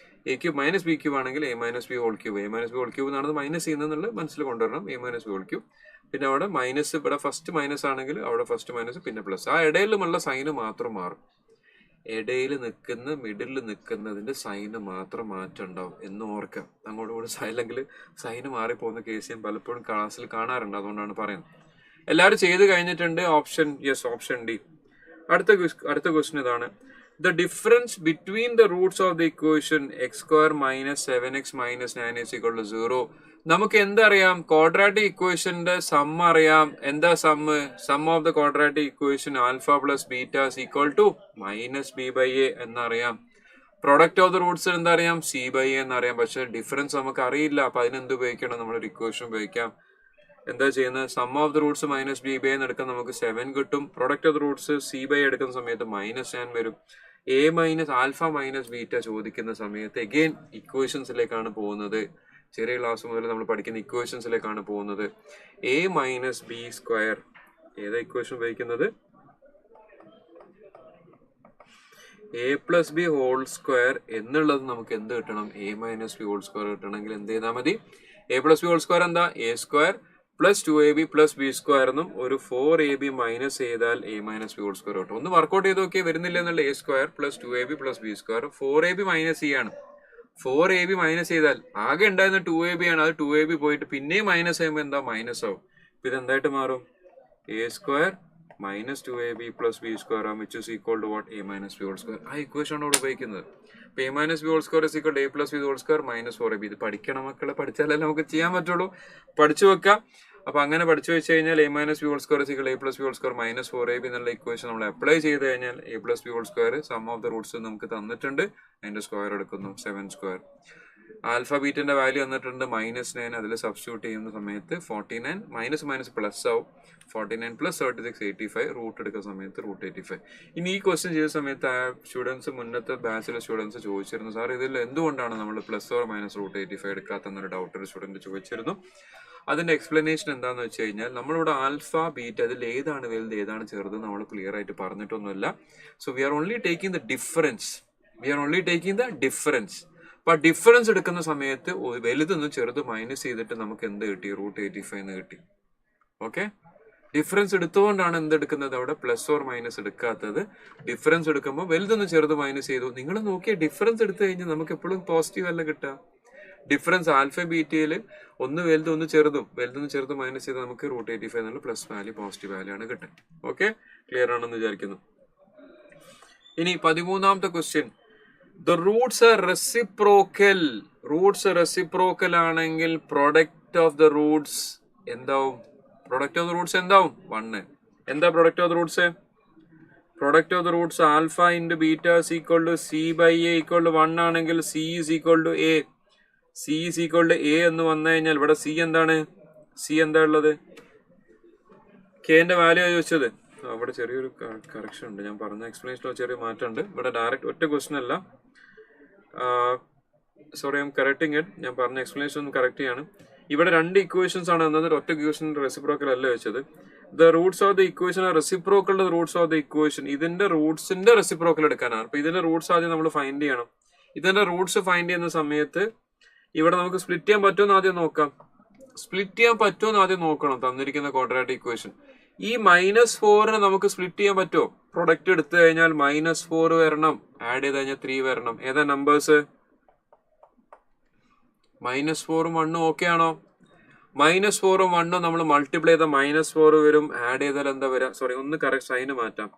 A cube minus B cube ആണെങ്കിൽ A minus B whole cube, A minus B whole cube എന്നാണ് മൈനസ് ചെയ്യുന്നത് മനസ്സിൽ കൊണ്ടുവരണം. A minus B whole cube, പിന്നെ അവിടെ മൈനസ്, ഇവിടെ ഫസ്റ്റ് മൈനസ് ആണെങ്കിൽ അവിടെ ഫസ്റ്റ് മൈനസ് പിന്നെ പ്ലസ്. ആ ഇടയിലുമുള്ള സൈന് മാത്രം മാറും. ഇടയിൽ നിൽക്കുന്ന മിഡിൽ നിൽക്കുന്നതിന്റെ സൈന് മാത്രം മാറ്റം ഉണ്ടാവും എന്ന് ഓർക്കാം. അങ്ങോട്ടും കൂടെ അല്ലെങ്കിൽ സൈന് മാറിപ്പോകുന്ന കേസ് ഞാൻ പലപ്പോഴും ക്ലാസ്സിൽ കാണാറുണ്ട്. അതുകൊണ്ടാണ് പറയുന്നത്. എല്ലാവരും ചെയ്ത് കഴിഞ്ഞിട്ടുണ്ട്. Option yes, option D. അടുത്ത ക്വസ്റ്റ്യൻ ഇതാണ്. The difference between the roots of the equation x square minus 7x minus 9 is equal to 0. നമുക്ക് എന്തറിയാം, ക്വാഡ്രാറ്റിക് ഇക്വേഷന്റെ സം അറിയാം. എന്താ sum of the quadratic equation alpha plus beta is equal to minus B by A എന്നറിയാം. പ്രൊഡക്റ്റ് ഓഫ് ദ റൂട്ട്സ് എന്താ അറിയാം, സി ബൈ എ എന്നറിയാം. പക്ഷെ ഡിഫറൻസ് നമുക്ക് അറിയില്ല. അപ്പൊ അതിനെന്ത് ഉപയോഗിക്കണം, നമ്മളൊരു ഇക്വേഷൻ ഉപയോഗിക്കാം. എന്താ ചെയ്യുന്നത്, sum of the roots minus B by എന്ന് എടുക്കാൻ നമുക്ക് 7 കിട്ടും. Product of the roots C by എടുക്കുന്ന സമയത്ത് -10 വരും. A minus alpha minus beta ചോദിക്കുന്ന സമയത്ത് എഗെയിൻ ഇക്വേഷൻസിലേക്കാണ് പോകുന്നത്. ചെറിയ ക്ലാസ് മുതൽ നമ്മൾ പഠിക്കുന്ന ഇക്വേഷൻസിലേക്കാണ് പോകുന്നത്. എ മൈനസ് ബി സ്ക്വയർ, ഏതാ ഇക്വേഷൻ ഉപയോഗിക്കുന്നത്, A plus B whole square എന്നുള്ളത് നമുക്ക് എന്ത് കിട്ടണം, A minus B whole square കിട്ടണമെങ്കിൽ എന്ത് ചെയ്താൽ മതി, A plus B whole square എന്താ, A square plus 2ab plus B square എന്നും ഒരു 4ab മൈനസ് ചെയ്താൽ A minus B whole square കിട്ടും. ഒന്ന് വർക്കൗട്ട് ചെയ്ത് നോക്കിയാൽ വരുന്നില്ല എന്നുള്ള, A square plus 2ab plus B square 4ab minus ചെയ്യാണ്. 4ab മൈനസ് ചെയ്താൽ ആകെ ഉണ്ടായിരുന്ന 2ab ആണ്. അത് 2ab പോയിട്ട് പിന്നെയും മൈനസ് ചെയ്യുമ്പോൾ എന്താ, മൈനസ് ആവും. ഇപ്പൊ ഇതെന്തായിട്ട് മാറും, a square minus 2ab plus B square ആവും, which is equal to what, a minus B whole square. ആ ഇക്വേഷൻ ആണ് ഉപയോഗിക്കുന്നത്. അപ്പൊ a minus B whole square is equal to A plus B whole square minus 4ab. ഇത് പഠിക്കണം മക്കളെ, പഠിച്ചാലല്ലേ നമുക്ക് ചെയ്യാൻ പറ്റുള്ളൂ. പഠിച്ചു വെക്കാം. അപ്പൊ അങ്ങനെ പഠിച്ചു വെച്ച് കഴിഞ്ഞാൽ A minus B whole square is equal A plus B whole square minus 4ab എന്നുള്ള ഇക്വേഷൻ നമ്മൾ അപ്ലൈ ചെയ്ത് കഴിഞ്ഞാൽ A plus B whole square sum of the roots നമുക്ക് തന്നിട്ടുണ്ട്. അതിന്റെ സ്ക്വയർ എടുക്കുന്നു 7 സ്ക്വയർ. ആൽഫ ബീറ്റിന്റെ വാല്യൂ വന്നിട്ടുണ്ട് -9. അതിൽ സബ്സ്റ്റിറ്റ്യൂട്ട് ചെയ്യുന്ന സമയത്ത് 49 മൈനസ് മൈനസ് പ്ലസ് ആവും. 49 പ്ലസ് 36 85. റൂട്ട് എടുക്കുന്ന സമയത്ത് √85. ഇനി ഈ ക്വസ്റ്റ്യൻ ചെയ്ത സമയത്ത് ആ സ്റ്റുഡൻസ്, മുന്നത്തെ ബാച്ചിലെ സ്റ്റുഡൻസ് ചോദിച്ചിരുന്നു, സാർ ഇതിൽ എന്തുകൊണ്ടാണ് നമ്മൾ പ്ലസ് ഓർ മൈനസ് √85 എടുക്കാത്തെന്നൊരു ഡൗട്ട് ഒരു സ്റ്റുഡന്റ് ചോദിച്ചിരുന്നു. അതിന്റെ എക്സ്പ്ലനേഷൻ എന്താന്ന് വെച്ച് കഴിഞ്ഞാൽ, നമ്മളിവിടെ ആൽഫ ബീറ്റ അതിൽ ഏതാണ് വലുത് ഏതാണ് ചെറുത് നമ്മൾ ക്ലിയർ ആയിട്ട് പറഞ്ഞിട്ടൊന്നുമില്ല. So we are only taking the difference. അപ്പൊ ഡിഫറൻസ് എടുക്കുന്ന സമയത്ത് വലുതൊന്നും ചെറുത് മൈനസ് ചെയ്തിട്ട് നമുക്ക് എന്ത് കിട്ടി, √85 എന്ന് കിട്ടി. ഓക്കെ, ഡിഫറൻസ് എടുത്തുകൊണ്ടാണ് എന്തെടുക്കുന്നത്, അവിടെ പ്ലസ് ഓർ മൈനസ് എടുക്കാത്തത്. ഡിഫറൻസ് എടുക്കുമ്പോൾ വലുതൊന്നും ചെറുത് മൈനസ് ചെയ്തു. നിങ്ങൾ നോക്കിയ ഡിഫറൻസ് എടുത്തു കഴിഞ്ഞാൽ നമുക്ക് എപ്പോഴും പോസിറ്റീവ് അല്ല കിട്ടുക. ഡിഫറൻസ് ആൽഫ ബീറ്റയിൽ ഒന്ന് വലുത് ഒന്ന് ചെറുതും, വലുതൊന്ന് ചെറുത് മൈനസ് ചെയ്ത് നമുക്ക് √85 എന്നുള്ള പ്ലസ് വാല്യൂ പോസിറ്റീവ് വാല്യൂ ആണ് കിട്ടുക. ഓക്കെ, ക്ലിയർ ആണെന്ന് വിചാരിക്കുന്നു. ഇനി 13ാമത്തെ question, the roots are reciprocal. Roots reciprocal ആണെങ്കിൽ പ്രൊഡക്റ്റ് ഓഫ് ദ റൂട്ട്സ് എന്താവും, പ്രൊഡക്റ്റ് ഓഫ് ദ റൂട്ട്സ് എന്താവും, 1. എന്താ product of the roots, product of the roots alpha into beta is equal to C by a equal to 1 ആണെങ്കിൽ c is equal to a. C is equal to A എന്ന് വന്നു കഴിഞ്ഞാൽ ഇവിടെ സി എന്താണ്, സി എന്താ ഉള്ളത്, കെന്റെ വാല്യൂ ചോദിച്ചത്. അവിടെ ചെറിയൊരു കറക്ഷൻ ഉണ്ട്, ഞാൻ പറഞ്ഞ എക്സ്പ്ലനേഷനിൽ ചെറിയ മാറ്റം ഉണ്ട്. ഇവിടെ ഡയറക്റ്റ് ഒറ്റ ക്വസ്റ്റൻ അല്ല, sorry I M correcting it. ഞാൻ പറഞ്ഞ എക്സ്പ്ലനേഷൻ ഒന്ന് കറക്റ്റ് ചെയ്യാണ്. ഇവിടെ 2 ഇക്വേഷൻസ് ആണ് എന്നത്, ഒറ്റ ഇക്വേഷൻ റെസിപ്രോക്കൽ അല്ല വെച്ചത്. The roots of the equation are reciprocal to the roots of the equation. ഇതിന്റെ റൂട്ട്സിന്റെ റെസിപ്രോക്കൽ എടുക്കാനാണ്. അപ്പൊ ഇതിന്റെ റൂട്ട്സ് ആദ്യം നമ്മൾ ഫൈൻഡ് ചെയ്യണം. ഇതിന്റെ റൂട്ട്സ് ഫൈൻഡ് ചെയ്യുന്ന സമയത്ത് ഇവിടെ നമുക്ക് സ്പ്ലിറ്റ് ചെയ്യാൻ പറ്റുമെന്ന് ആദ്യം നോക്കാം. സ്പ്ലിറ്റ് ചെയ്യാൻ പറ്റുമെന്ന് ആദ്യം നോക്കണം. തന്നിരിക്കുന്ന ക്വാഡ്രാറ്റിക് ഇക്വേഷൻ, ഈ -4 നമുക്ക് സ്പ്ലിറ്റ് ചെയ്യാൻ പറ്റുമോ? പ്രൊഡക്റ്റ് എടുത്തു കഴിഞ്ഞാൽ -4 വരണം, ആഡ് ചെയ്ത് കഴിഞ്ഞാൽ 3 വരണം. ഏതാ നമ്പേഴ്സ്, -4ഉം 1ഉം ഓക്കെ ആണോ? -4ഉം 1ഉം നമ്മൾ മൾട്ടിപ്ലൈ ചെയ്താൽ -4 വരും, ആഡ് ചെയ്താൽ എന്താ വരാം, സോറി ഒന്ന് കറക്റ്റ് സൈന് മാറ്റാം.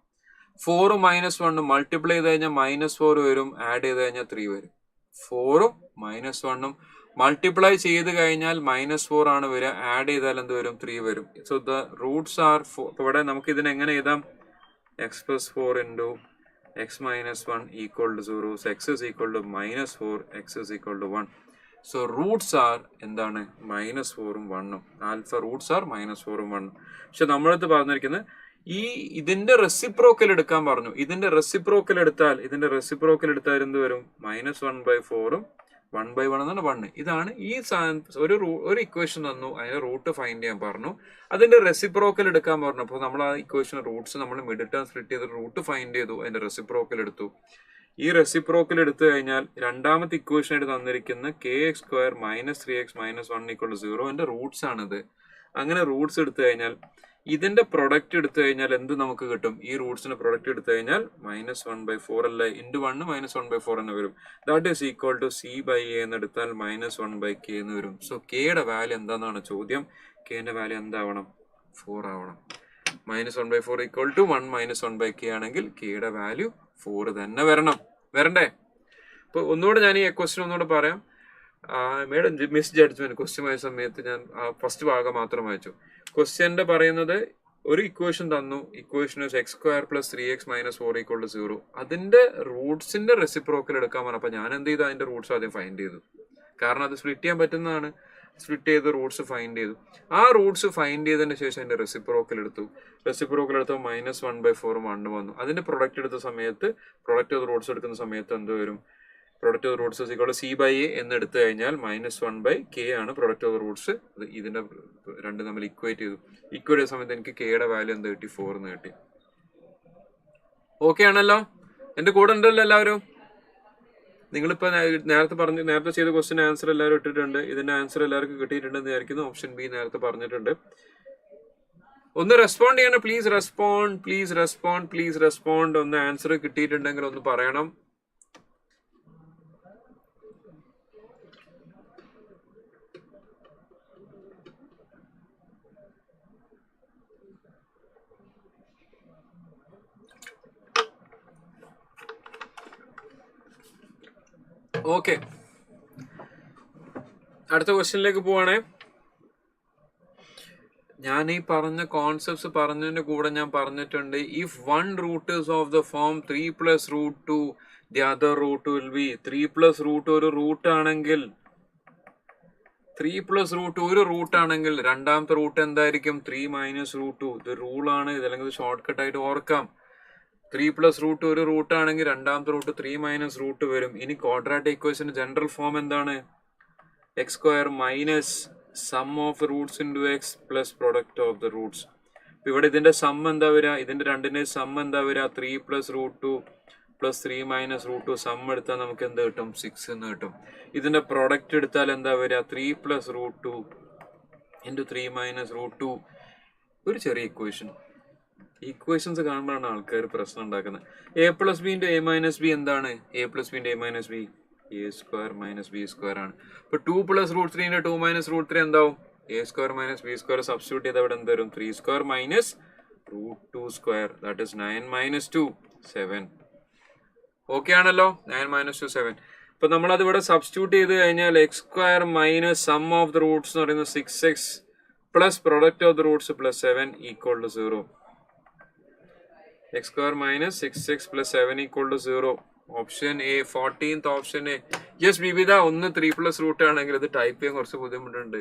4ഉം -1ഉം മൾട്ടിപ്ലൈ ചെയ്ത് കഴിഞ്ഞാൽ -4 വരും, ആഡ് ചെയ്ത് കഴിഞ്ഞാൽ 3 വരും. 4ഉം -1ഉം മൾട്ടിപ്ലൈ ചെയ്ത് കഴിഞ്ഞാൽ -4 ആണ് വരിക, ആഡ് ചെയ്താൽ എന്ത് വരും, 3 വരും. So the roots are 4. ഇവിടെ നമുക്ക് ഇതിനെ എങ്ങനെ എഴുതാം, x+4 into x - 1 equal to 0. So x is equal to -4, x is equal to 1. So roots are എന്താണ്, -4ഉം 1ഉം. ആൽഫ റൂട്ട്സ് ആർ -4ഉം 1ഉം. പക്ഷെ നമ്മളടുത്ത് പറഞ്ഞിരിക്കുന്നത് ഈ ഇതിന്റെ റെസിപ്രോക്കൽ എടുക്കാൻ പറഞ്ഞു. ഇതിന്റെ റെസിപ്രോക്കൽ എടുത്താൽ എന്ത് വരും, -1/4ഉം 1/1 എന്നാണ് 1. ഇതാണ് ഈ ഒരു ഇക്വേഷൻ തന്നു, അതിന്റെ റൂട്ട് ഫൈൻഡ് ചെയ്യാൻ പറഞ്ഞു, അതിന്റെ റെസിപ്രോക്കൽ എടുക്കാൻ പറഞ്ഞു. അപ്പോൾ നമ്മൾ ആ ഇക്വേഷൻ റൂട്ട്സ് നമ്മൾ മിഡിൽ ടേം സ്പ്ലിറ്റ് ചെയ്ത് റൂട്ട് ഫൈൻഡ് ചെയ്തു, അതിന്റെ റെസിപ്രോക്കൽ എടുത്തു. ഈ റെസിപ്രോക്കൽ എടുത്തു കഴിഞ്ഞാൽ രണ്ടാമത്തെ ഇക്വേഷൻ ആയിട്ട് തന്നിരിക്കുന്ന kx² - 3x - 1 = 0 അതിന്റെ റൂട്ട്സ് ആണിത്. അങ്ങനെ റൂട്ട്സ് എടുത്തു കഴിഞ്ഞാൽ ഇതിന്റെ പ്രൊഡക്റ്റ് എടുത്തു കഴിഞ്ഞാൽ എന്ത് നമുക്ക് കിട്ടും, ഈ റൂട്ട്സിന്റെ പ്രൊഡക്റ്റ് എടുത്തു കഴിഞ്ഞാൽ -1/4 അല്ല, ഇൻറ്റു 1 -1/4 എന്ന് വരും. That is equal to c/a എന്ന് എടുത്താൽ -1/k എന്ന് വരും. സോ കെയുടെ വാല്യൂ എന്താണെന്നാണ് ചോദ്യം. കെന്റെ വാല്യൂ എന്താവണം, 4 ആവണം. -1/4 ഈക്വൽ ടു 1 - 1/k ആണെങ്കിൽ കെയുടെ വാല്യൂ 4 തന്നെ വരണ്ടേ? അപ്പൊ ഒന്നുകൂടെ ഞാൻ ഈ ക്വസ്റ്റ്യൻ ഒന്നുകൂടെ പറയാം. മിസ് ജഡ്ജ്മെന്റ് ക്വസ്റ്റ്യൻ വായിച്ച സമയത്ത് ഞാൻ ഫസ്റ്റ് ഭാഗം മാത്രം വായിച്ചു. ക്വസ്റ്റ്യന്റെ പറയുന്നത് ഒരു ഇക്വേഷൻ തന്നു, ഇക്വേഷൻ x² + 3x - 4 = 0. അതിന്റെ റൂട്ട്സിന്റെ റെസിപ്രോക്കൽ എടുക്കാൻ പറഞ്ഞു. അപ്പൊ ഞാൻ എന്ത് ചെയ്തു, അതിന്റെ റൂട്ട്സ് ആദ്യം ഫൈൻഡ് ചെയ്തു. കാരണം അത് സ്പ്ലിറ്റ് ചെയ്യാൻ പറ്റുന്നതാണ്. സ്പ്ലിറ്റ് ചെയ്ത് റൂട്ട്സ് ഫൈൻഡ് ചെയ്തു. ആ റൂട്ട്സ് ഫൈൻഡ് ചെയ്തതിന് ശേഷം അതിന്റെ റെസിപ്രോക്കൽ എടുത്തു. റെസിപ്രോക്കൽ എടുത്തപ്പോൾ -1/4 1 വന്നു. അതിന്റെ പ്രൊഡക്റ്റ് എടുത്ത സമയത്ത്, പ്രൊഡക്റ്റ് ഓഫ് റൂട്ട്സ് എടുക്കുന്ന സമയത്ത് എന്ത് വരും? പ്രൊഡക്റ്റ് ഓഫ് റൂട്ട്സ് c/a എന്ന് എടുത്തു കഴിഞ്ഞാൽ -1/k ആണ് പ്രൊഡക്റ്റ് ഓഫ് റൂട്ട്സ്. ഇതിന്റെ രണ്ട് നമ്മൾ ഇക്വേറ്റ് ചെയ്തു. ഇക്വേറ്റ് ചെയ്ത സമയത്ത് എനിക്ക് കെയുടെ വാല്യൂ എന്ത് കിട്ടി? 4 എന്ന് കിട്ടി. ഓക്കെ ആണല്ലോ? എന്റെ കൂടെ ഉണ്ടല്ലോ എല്ലാവരും? നിങ്ങളിപ്പോ നേരത്തെ ചെയ്ത ക്വസ്റ്റ്യൻ ആൻസർ എല്ലാവരും ഇട്ടിട്ടുണ്ട്. ഇതിന്റെ ആൻസർ എല്ലാവർക്കും കിട്ടിയിട്ടുണ്ടെന്ന് വിചാരിക്കുന്നു. ഓപ്ഷൻ ബി നേരത്തെ പറഞ്ഞിട്ടുണ്ട്. ഒന്ന് റെസ്പോണ്ട് ചെയ്യണം. Please respond, please respond, please respond. ഒന്ന് ആൻസർ കിട്ടിയിട്ടുണ്ടെങ്കിൽ ഒന്ന് പറയണം. ഓക്കെ, അടുത്ത ക്വസ്റ്റ്യനിലേക്ക് പോവാണേ. ഞാൻ ഈ പറഞ്ഞ കോൺസെപ്റ്റ്സ് പറഞ്ഞതിന്റെ കൂടെ ഞാൻ പറഞ്ഞിട്ടുണ്ട്, if one root is of the form 3 + √2 the other root will be 3 + √2 ഒരു റൂട്ട് ആണെങ്കിൽ 3 + √2 ഒരു റൂട്ട് ആണെങ്കിൽ രണ്ടാമത്തെ റൂട്ട് എന്തായിരിക്കും? 3 - √2. ഇത് റൂളാണ്. ഇതല്ലെങ്കിൽ ഷോർട്ട് കട്ട് ആയിട്ട് ഓർക്കാം. 3 + √2 ഒരു റൂട്ട് ആണെങ്കിൽ രണ്ടാമത്തെ റൂട്ട് 3 - √2 വരും. ഇനി ക്വാഡ്രാറ്റിക് ഇക്വേഷൻ ജനറൽ ഫോം എന്താണ്? x² - sum of the roots into x plus product of the roots. ഇവിടെ ഇതിന്റെ സം എന്താ വരിക? ഇതിന്റെ രണ്ടിന്റെ സം എന്താ വരിക? 3 + √2 + 3 - √2. സം എടുത്താൽ നമുക്ക് എന്ത് കിട്ടും? 6 എന്ന് കിട്ടും. ഇതിന്റെ പ്രൊഡക്റ്റ് എടുത്താൽ എന്താ വരിക? 3 + √2 into 3 - √2. ഒരു ചെറിയ ഇക്വേഷൻ. ഇക്വേഷൻസ് കാണുമ്പോഴാണ് ആൾക്കാർ പ്രശ്നം ഉണ്ടാക്കുന്നത്. a + b into a - b എന്താണ്? a + b into a - b a² - b² ആണ്. ഇപ്പൊ 2 + √3 into 2 - √3 എന്താവും? a² - b² സബ്സ്റ്റിറ്റ്യൂട്ട് ചെയ്ത് അവിടെ എന്ത് വരും? 3² - √2². That is 9 - 2 7. ഓക്കെ ആണല്ലോ? 9 - 2 7. ഇപ്പൊ നമ്മൾ അത് ഇവിടെ സബ്സ്റ്റിറ്റ്യൂട്ട് ചെയ്ത് കഴിഞ്ഞാൽ x² - sum of the roots എന്ന് പറയുന്നത് 6x plus product of the roots plus 7 = 0. x² - 6x plus 7 = 0. Option A, 14th option A. Yes Bibitha, ഒന്ന് 3 + √2 ആണെങ്കിൽ ഇത് ടൈപ്പ് ചെയ്യാൻ കുറച്ച് ബുദ്ധിമുട്ടുണ്ട്.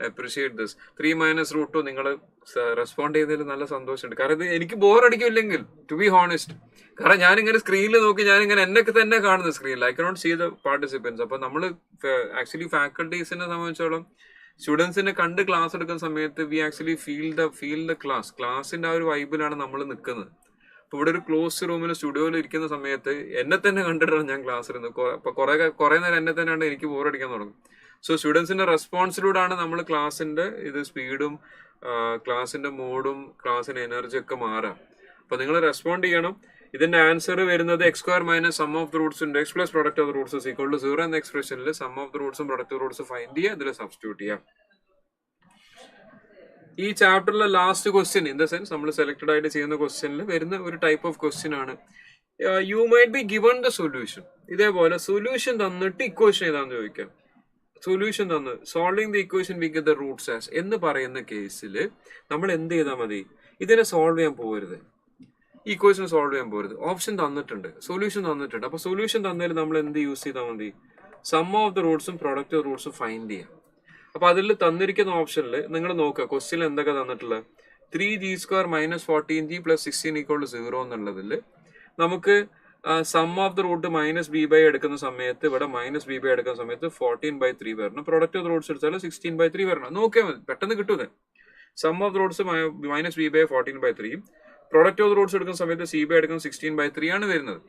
Appreciate this. 3 - √2 നിങ്ങൾ റെസ്പോണ്ട് ചെയ്തതിൽ നല്ല സന്തോഷമുണ്ട്. കാരണം ഇത് എനിക്ക് ബോർ അടിക്കില്ലെങ്കിൽ, ടു ബി ഹോണസ്റ്റ്. കാരണം ഞാനിങ്ങനെ സ്ക്രീനിൽ നോക്കി ഞാനിങ്ങനെ എന്നൊക്കെ തന്നെ കാണുന്നു സ്ക്രീനിൽ. I cannot see the participants. അപ്പൊ നമ്മൾ ആക്ച്വലി ഫാക്കൽറ്റീസിനെ സംബന്ധിച്ചോളം സ്റ്റുഡൻസിനെ കണ്ട് ക്ലാസ് എടുക്കുന്ന സമയത്ത് വി ആക്ച്വലി ഫീൽ ദ ക്ലാസിന്റെ ആ ഒരു വൈബിലാണ് നമ്മൾ നിൽക്കുന്നത്. അപ്പൊ ഇവിടെ ഒരു ക്ലോസ് റൂമിൽ സ്റ്റുഡിയോയിൽ ഇരിക്കുന്ന സമയത്ത് എന്നെ തന്നെ കണ്ടിട്ടാണ് ഞാൻ ക്ലാസ് ഇരുന്നത്. കുറെ നേരം എന്നെ തന്നെ കണ്ട് എനിക്ക് ബോറടിക്കാൻ തുടങ്ങും. സോ സ്റ്റുഡൻസിന്റെ റെസ്പോൺസിലൂടെയാണ് നമ്മൾ ക്ലാസിന്റെ സ്പീഡും ക്ലാസിന്റെ മോഡും ക്ലാസിന്റെ എനർജി ഒക്കെ മാറാം. അപ്പൊ നിങ്ങൾ റെസ്പോണ്ട് ചെയ്യണം. ഇതിന്റെ ആൻസർ വരുന്നത് x² - sum of the roots into x plus product of the roots is equal to 0 എന്ന എക്സ്പ്രഷനിൽ സം ഓഫ് ദ റൂട്ട്സും പ്രൊഡക്റ്റ് ഓഫ് റൂട്ട്സും ഫൈൻഡ് ചെയ്യുക, ഇതിൽ സബ്സ്റ്റിറ്റ്യൂട്ട് ചെയ്യാം. ഈ ചാപ്റ്ററിലെ last question, in the sense നമ്മൾ സെലക്ടഡ് ആയിട്ട് ചെയ്യുന്ന ക്വസ്റ്റ്യനിൽ വരുന്ന ഒരു ടൈപ്പ് ഓഫ് ക്വസ്റ്റ്യൻ ആണ്. You might be given the solution. ഇതേപോലെ സൊല്യൂഷൻ തന്നിട്ട് ഇക്വേഷൻ ഏതാന്ന് ചോദിക്കാം. സൊല്യൂഷൻ തന്ന് solving the equation we get the roots as എന്ന് പറയുന്ന കേസിൽ നമ്മൾ എന്ത് ചെയ്താൽ മതി? ഇതിനെ സോൾവ് ചെയ്യാൻ പോകരുത്, ഈ ഇക്വേഷൻ സോൾവ് ചെയ്യാൻ പോകരുത്. ഓപ്ഷൻ തന്നിട്ടുണ്ട്, സൊല്യൂഷൻ തന്നിട്ടുണ്ട്. അപ്പൊ സൊല്യൂഷൻ തന്നതിൽ നമ്മൾ എന്ത് യൂസ് ചെയ്താൽ മതി? സം ഓഫ് ദ റൂട്ട്സും പ്രൊഡക്റ്റ് ഓഫ് റൂട്ട്സും ഫൈൻഡ് ചെയ്യാം. അപ്പൊ അതിൽ തന്നിരിക്കുന്ന ഓപ്ഷനിൽ നിങ്ങൾ നോക്കുക, ക്വസ്റ്റ്യൻ എന്തൊക്കെ തന്നിട്ടുള്ളത്? 3g² - 14g + 16 = 0 എന്നുള്ളതിൽ നമുക്ക് sum of the root -b/, എടുക്കുന്ന സമയത്ത് ഇവിടെ -b/, എടുക്കുന്ന സമയത്ത് 14/3 വരണം. പ്രൊഡക്റ്റ് ഓഫ് റൂട്ട്സ് എടുത്താൽ 16/3 വരണം. നോക്കിയാൽ മതി, പെട്ടെന്ന് കിട്ടുന്നത്. Sum of the roots -b/, 14/3. Product of roots എടുക്കുന്ന സമയത്ത് c/, എടുക്കുന്ന 16/3 ആണ് വരുന്നത്.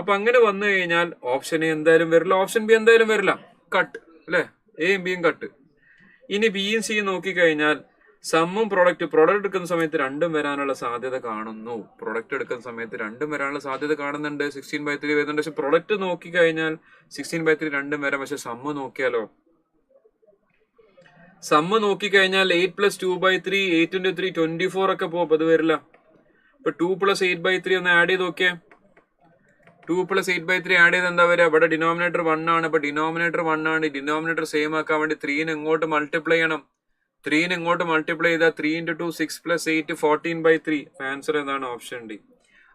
അപ്പൊ അങ്ങനെ വന്നു കഴിഞ്ഞാൽ ഓപ്ഷൻ എ എന്തായാലും വരില്ല, ഓപ്ഷൻ ബി എന്തായാലും വരില്ല. കട്ട് അല്ലെ? എയും ബിയും കട്ട്. ഇനി ബിയും സിയും നോക്കിക്കഴിഞ്ഞാൽ സമ്മും പ്രൊഡക്റ്റ് എടുക്കുന്ന സമയത്ത് രണ്ടും വരാനുള്ള സാധ്യത കാണുന്നു. പ്രൊഡക്റ്റ് എടുക്കുന്ന സമയത്ത് രണ്ടും വരാനുള്ള സാധ്യത കാണുന്നുണ്ട്. 16/3 വരുന്നുണ്ട്. പക്ഷെ പ്രൊഡക്റ്റ് നോക്കിക്കഴിഞ്ഞാൽ 16/3 രണ്ടും വരാം. പക്ഷെ സമ്മ് നോക്കിയാലോ, സമ്മ് നോക്കിക്കഴിഞ്ഞാൽ 8 + 2/3, 8 × 3 24 ഒക്കെ പോകും. അത് വരില്ല. ഇപ്പൊ 2 + 8/3 ഒന്ന് ആഡ് ചെയ്ത് നോക്കിയേ. 2 + 8/3 ആഡ് ചെയ്ത് എന്താ വരിക? ഇവിടെ ഡിനോമിനേറ്റർ 1 ആണ്. അപ്പൊ ഡിനോമിനേറ്റർ 1 ആണ്. ഡിനോമിനേറ്റർ സെയിം ആക്കാൻ വേണ്ടി 3നെ ഇങ്ങോട്ട് മൾട്ടിപ്ലൈ ചെയ്യണം. 3 ഇങ്ങോട്ട് മൾട്ടിപ്ലൈ ചെയ്താൽ 3 into 2 6 + 8 14/3. ആൻസർ എന്താണ്? Option D.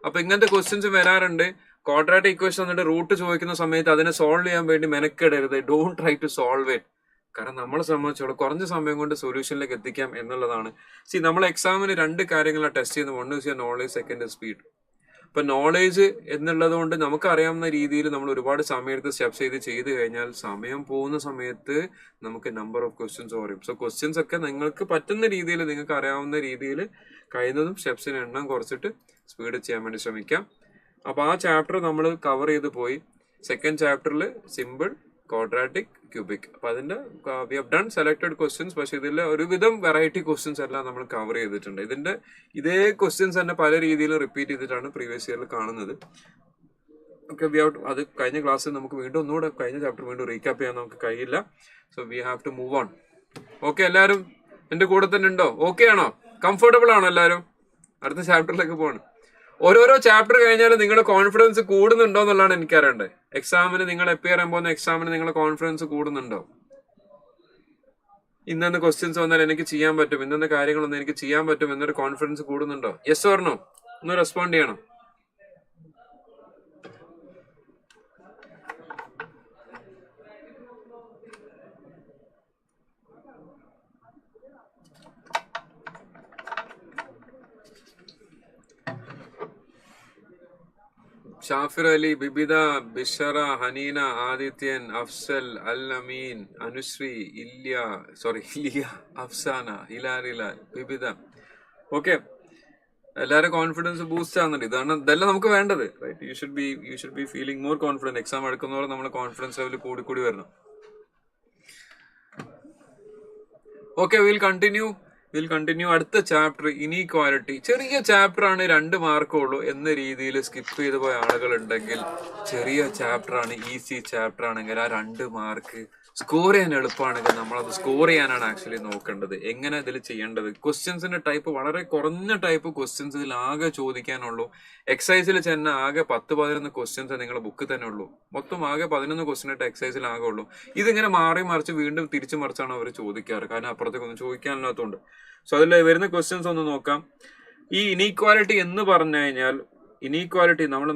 അപ്പൊ ഇങ്ങനത്തെ ക്വസ്റ്റ്യൻസ് വരാറുണ്ട്. ക്വാഡ്രാറ്റിക് ഇക്വേഷൻ വന്നിട്ട് റൂട്ട് ചോദിക്കുന്ന സമയത്ത് അതിനെ സോൾവ് ചെയ്യാൻ വേണ്ടി മെനക്കെടരുത്. Don't try to solve it. കാരണം നമ്മളെ സംബന്ധിച്ചോളം കുറഞ്ഞ സമയം കൊണ്ട് സൊല്യൂഷനിലേക്ക് എത്തിക്കാം എന്നുള്ളതാണ്. നമ്മൾ എക്സാമിന് 2 കാര്യങ്ങളാണ് ടെസ്റ്റ് ചെയ്യുന്നത്. 1 is your knowledge, 2 is speed. ഇപ്പൊ നോളേജ് എന്നുള്ളത് കൊണ്ട് നമുക്കറിയാവുന്ന രീതിയിൽ നമ്മൾ ഒരുപാട് സമയത്ത് സ്റ്റെപ്സ് ചെയ്ത് കഴിഞ്ഞാൽ സമയം പോകുന്ന സമയത്ത് നമുക്ക് നമ്പർ ഓഫ് ക്വസ്റ്റ്യൻസ് കുറയും. സോ ക്വസ്റ്റ്യൻസ് ഒക്കെ നിങ്ങൾക്ക് പറ്റുന്ന രീതിയിൽ, നിങ്ങൾക്ക് അറിയാവുന്ന രീതിയിൽ കഴിയുന്നതും സ്റ്റെപ്സിന് എണ്ണം കുറച്ചിട്ട് സ്പീഡ് ചെയ്യാൻ വേണ്ടി ശ്രമിക്കാം. അപ്പൊ ആ ചാപ്റ്റർ നമ്മൾ കവർ ചെയ്ത് പോയി. സെക്കൻഡ് ചാപ്റ്ററിൽ സിമ്പിൾ, ക്വാഡ്രാറ്റിക്, ക്യൂബിക്. അപ്പൊ അതിന്റെ V have done selected questions. പക്ഷെ ഇതിൽ ഒരുവിധം വെറൈറ്റി ക്വസ്റ്റ്യൻസ് എല്ലാം നമ്മൾ കവർ ചെയ്തിട്ടുണ്ട്. ഇതിന്റെ ഇതേ ക്വസ്റ്റ്യൻസ് തന്നെ പല രീതിയിൽ റിപ്പീറ്റ് ചെയ്തിട്ടാണ് പ്രീവിയസ് ഇയറിൽ കാണുന്നത്. ഓക്കെ, അത് കഴിഞ്ഞ ക്ലാസ്സിൽ നമുക്ക് വീണ്ടും ഒന്നുകൂടെ കഴിഞ്ഞ ചാപ്റ്റർ വീണ്ടും റീക്യാപ്പ് ചെയ്യാൻ നമുക്ക് കഴിയില്ല. So we have to move on. Okay, എല്ലാവരും എന്റെ കൂടെ തന്നെ ഉണ്ടോ? ഓക്കെ ആണോ? കംഫർട്ടബിൾ ആണോ എല്ലാവരും? അടുത്ത ചാപ്റ്ററിലേക്ക് പോകണം. ഓരോരോ ചാപ്റ്റർ കഴിഞ്ഞാൽ നിങ്ങളുടെ കോൺഫിഡൻസ് കൂടുന്നുണ്ടോ എന്നുള്ളതാണ് എനിക്കറിയേണ്ടത്. എക്സാമിന് നിങ്ങൾ അപ്പിയർ ചെയ്യാൻ പോകുന്ന എക്സാമിന് നിങ്ങളുടെ കോൺഫിഡൻസ് കൂടുന്നുണ്ടോ? ഇന്നെന്ന് ക്വസ്റ്റ്യൻസ് വന്നാൽ എനിക്ക് ചെയ്യാൻ പറ്റും, ഇന്നെന്ന കാര്യങ്ങളൊന്നും എനിക്ക് ചെയ്യാൻ പറ്റും എന്നൊരു കോൺഫിഡൻസ് കൂടുന്നുണ്ടോ? Yes or no? ഒന്ന് റെസ്പോണ്ട് ചെയ്യണം. ഷാഫിർ അലി, ബിബിത, ബിഷറ, ഹനീന, ആദിത്യൻ, അഫ്സൽ, അൽ അമീൻ, അനുശ്രീ, ഇല്യ, അഫ്സാന, ഹിലാൽ, ബിബിത. ഓക്കെ, എല്ലാവരും കോൺഫിഡൻസ് ബൂസ്റ്റ് ആവുന്നുണ്ട്. ഇതെല്ലാം നമുക്ക് വേണ്ടത്. Right, you should be feeling more confident. Exam എടുക്കുന്നതോടെ നമ്മുടെ കോൺഫിഡൻസ് ലെവൽ കൂടി വരണം. Okay, will continue. അടുത്ത ചാപ്റ്റർ ഇനീക്വാലിറ്റി. ചെറിയ ചാപ്റ്റർ ആണ്, 2 മാർക്കേ ഉള്ളൂ എന്ന രീതിയിൽ സ്കിപ്പ് ചെയ്ത് പോയ ആളുകൾ ഉണ്ടെങ്കിൽ, ചെറിയ ചാപ്റ്റർ ആണ്, ഈസി ചാപ്റ്റർ ആണെങ്കിൽ ആ 2 മാർക്ക് സ്കോർ ചെയ്യാൻ എളുപ്പമാണെങ്കിൽ നമ്മളത് സ്കോർ ചെയ്യാനാണ് ആക്ച്വലി നോക്കേണ്ടത്. എങ്ങനെ ഇതിൽ ചെയ്യേണ്ടത്? ക്വസ്റ്റ്യൻസിന്റെ ടൈപ്പ് വളരെ കുറഞ്ഞ ടൈപ്പ് ക്വസ്റ്റ്യൻസ് ഇതിൽ ആകെ ചോദിക്കാനുള്ളൂ. എക്സസൈസിൽ ചെന്ന ആകെ 10-11 ക്വസ്റ്റ്യൻസ് നിങ്ങളുടെ ബുക്ക് തന്നെ ഉള്ളൂ. മൊത്തം ആകെ 11 ക്വസ്റ്റ്യൻ ആയിട്ട് എക്സസൈസിൽ ആകെ ഉള്ളൂ. ഇതിങ്ങനെ മാറി മറിച്ച് വീണ്ടും തിരിച്ചു മറിച്ചാണ് അവർ ചോദിക്കാറ്. കാരണം അപ്പുറത്തേക്കൊന്നും ചോദിക്കാനില്ലാത്തതുകൊണ്ട്. സോ അതിൽ വരുന്ന ക്വസ്റ്റ്യൻസ് ഒന്ന് നോക്കാം. ഈ ഇനീക്വാലിറ്റി എന്ന് പറഞ്ഞു കഴിഞ്ഞാൽ, ഇനീക്വാലിറ്റി നമ്മൾ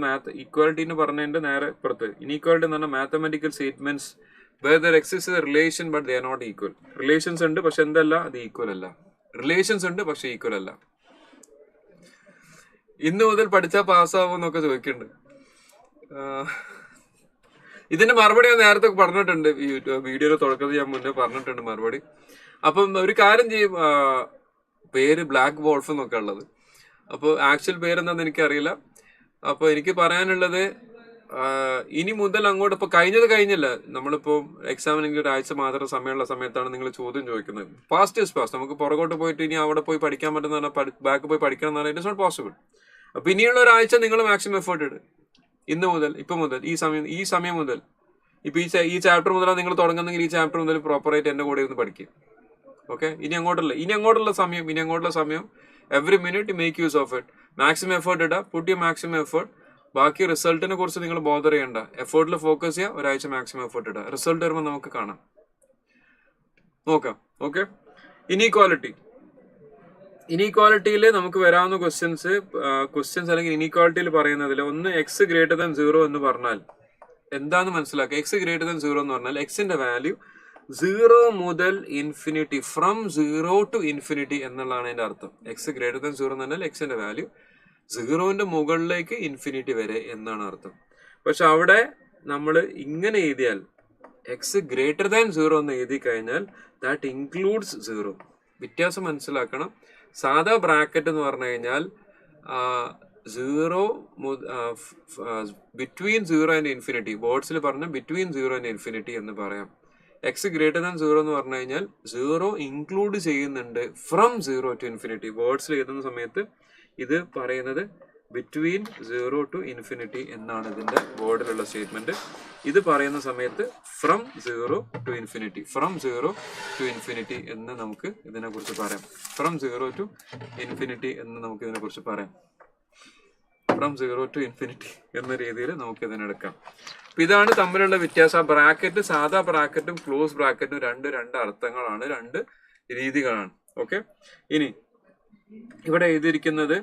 ഇക്വാലിറ്റി എന്ന് പറഞ്ഞതിന്റെ നേരെ പുറത്ത്, ഇനീക്വാലിറ്റി എന്ന് പറഞ്ഞാൽ mathematical statements where there exists a relation but they are not equal. Relations ഉണ്ട് പക്ഷെ എന്തല്ല, അത് ഈക്വൽ അല്ല. റിലേഷൻസ് ഉണ്ട് പക്ഷെ ഈക്വൽ അല്ല. ഇന്ന് മുതൽ പഠിച്ചാൽ പാസ്സാവുമെന്നൊക്കെ ചോദിക്കുന്നുണ്ട്. ഇതിന്റെ മറുപടി ഞാൻ നേരത്തെ പറഞ്ഞിട്ടുണ്ട്, വീഡിയോയുടെ തുടക്കത്തിൽ ഞാൻ മുന്നേ പറഞ്ഞിട്ടുണ്ട് മറുപടി. അപ്പം ഒരു കാര്യം ചെയ്യും, പേര് ബ്ലാക്ക് വോൾഫ് എന്നൊക്കെ ഉള്ളത്. അപ്പോൾ ആക്ച്വൽ പേരെന്താന്ന് എനിക്കറിയില്ല. അപ്പൊ എനിക്ക് പറയാനുള്ളത്, ഇനി മുതൽ അങ്ങോട്ട് ഇപ്പൊ കഴിഞ്ഞില്ല. നമ്മളിപ്പോ എക്സാമിനെങ്കിൽ ഒരാഴ്ച മാത്രം സമയമുള്ള സമയത്താണ് നിങ്ങൾ ചോദ്യം ചോദിക്കുന്നത്. Past is past. നമുക്ക് പുറകോട്ട് പോയിട്ട് ഇനി അവിടെ പോയി പഠിക്കാൻ പറ്റുന്ന, ബാക്ക് പോയി പഠിക്കണം എന്ന് പറഞ്ഞാൽ ഇറ്റ് ഇസ് നോട്ട് പോസിബിൾ. അപ്പൊ ഇനിയുള്ള ഒരാഴ്ച നിങ്ങൾ മാക്സിമം എഫേർട്ട് ഇട്. ഇപ്പൊ മുതൽ ഈ സമയം മുതൽ, ഇപ്പൊ ഈ ചാപ്റ്റർ മുതലാണ് നിങ്ങൾ തുടങ്ങുന്നെങ്കിൽ ഈ ചാപ്റ്റർ മുതൽ പ്രോപ്പറായിട്ട് എന്റെ കൂടെ ഇരുന്ന് പഠിക്കും. ഓക്കെ, ഇനി അങ്ങോട്ടുള്ള സമയം every minute make use of it. Maximum effort ഇടുക, പുട്ട് യു മാക്സിമം എഫേർട്ട്. ബാക്കി റിസൾട്ടിനെ കുറിച്ച് നിങ്ങൾ ബോധർ ചെയ്യണ്ട. എഫേർട്ടിൽ ഫോക്കസ് ചെയ്യുക, ഒരാഴ്ച മാക്സിമം എഫേർട്ട് ഇടുക. റിസൾട്ട് വരുമ്പോൾ നമുക്ക് നോക്കാം. ഓക്കെ, ഇനീക്വാലിറ്റിയിൽ നമുക്ക് വരാവുന്ന ക്വസ്റ്റ്യൻസ് അല്ലെങ്കിൽ ഇനീക്വാലിറ്റിയിൽ പറയുന്നതിൽ ഒന്ന്, എക്സ് ഗ്രേറ്റർ ദാൻ 0 എന്ന് പറഞ്ഞാൽ എന്താന്ന് മനസ്സിലാക്കുക. എക്സ് ഗ്രേറ്റർ ദാൻ 0 എന്ന് പറഞ്ഞാൽ എക്സിന്റെ വാല്യൂ 0 മുതൽ ഇൻഫിനിറ്റി, ഫ്രം 0 to ഇൻഫിനിറ്റി എന്നുള്ളതാണ് അതിന്റെ അർത്ഥം. എക്സ് ഗ്രേറ്റർ ദാൻ 0 എന്ന് പറഞ്ഞാൽ എക്സിന്റെ വാല്യൂ 0ന്റെ മുകളിലേക്ക് ഇൻഫിനിറ്റി വരെ എന്നാണ് അർത്ഥം. പക്ഷെ അവിടെ നമ്മൾ ഇങ്ങനെ എഴുതിയാൽ, എക്സ് ഗ്രേറ്റർ ദാൻ 0 എന്ന് എഴുതി കഴിഞ്ഞാൽ ദാറ്റ് ഇൻക്ലൂഡ്സ് 0. വ്യത്യാസം മനസ്സിലാക്കണം. സാധാ ബ്രാക്കറ്റ് എന്ന് പറഞ്ഞു കഴിഞ്ഞാൽ 0 ബിറ്റ്വീൻ 0 ആൻഡ് ഇൻഫിനിറ്റി, വേർഡ്സിൽ പറഞ്ഞ ബിറ്റ്വീൻ 0 ആൻഡ് ഇൻഫിനിറ്റി എന്ന് പറയാം. എക്സ് ഗ്രേറ്റർ ദാൻ 0 എന്ന് പറഞ്ഞു കഴിഞ്ഞാൽ 0 ഇൻക്ലൂഡ് ചെയ്യുന്നുണ്ട് ഫ്രം 0 to ഇൻഫിനിറ്റി. വേർഡ്സിൽ എഴുതുന്ന സമയത്ത് ഇത് പറയുന്നത് ബിറ്റ്വീൻ 0 to ഇൻഫിനിറ്റി എന്നാണ് ഇതിന്റെ വേർഡിലുള്ള സ്റ്റേറ്റ്മെന്റ്. ഇത് പറയുന്ന സമയത്ത് ഫ്രം 0 to ഇൻഫിനിറ്റി എന്ന് നമുക്ക് ഇതിനെ കുറിച്ച് പറയാം. ഫ്രം 0 to ഇൻഫിനിറ്റി എന്ന് നമുക്ക് ഇതിനെ കുറിച്ച് പറയാം. ഫ്രം 0 to ഇൻഫിനിറ്റി എന്ന രീതിയിൽ നമുക്ക് ഇതിനെടുക്കാം. അപ്പൊ ഇതാണ് തമ്മിലുള്ള വ്യത്യാസം. ബ്രാക്കറ്റ്, സാധാ ബ്രാക്കറ്റും ക്ലോസ് ബ്രാക്കറ്റും രണ്ട് അർത്ഥങ്ങളാണ്, 2 രീതികളാണ്. ഓക്കെ, ഇനി ഇവിടെ എഴുതിയിരിക്കുന്നത്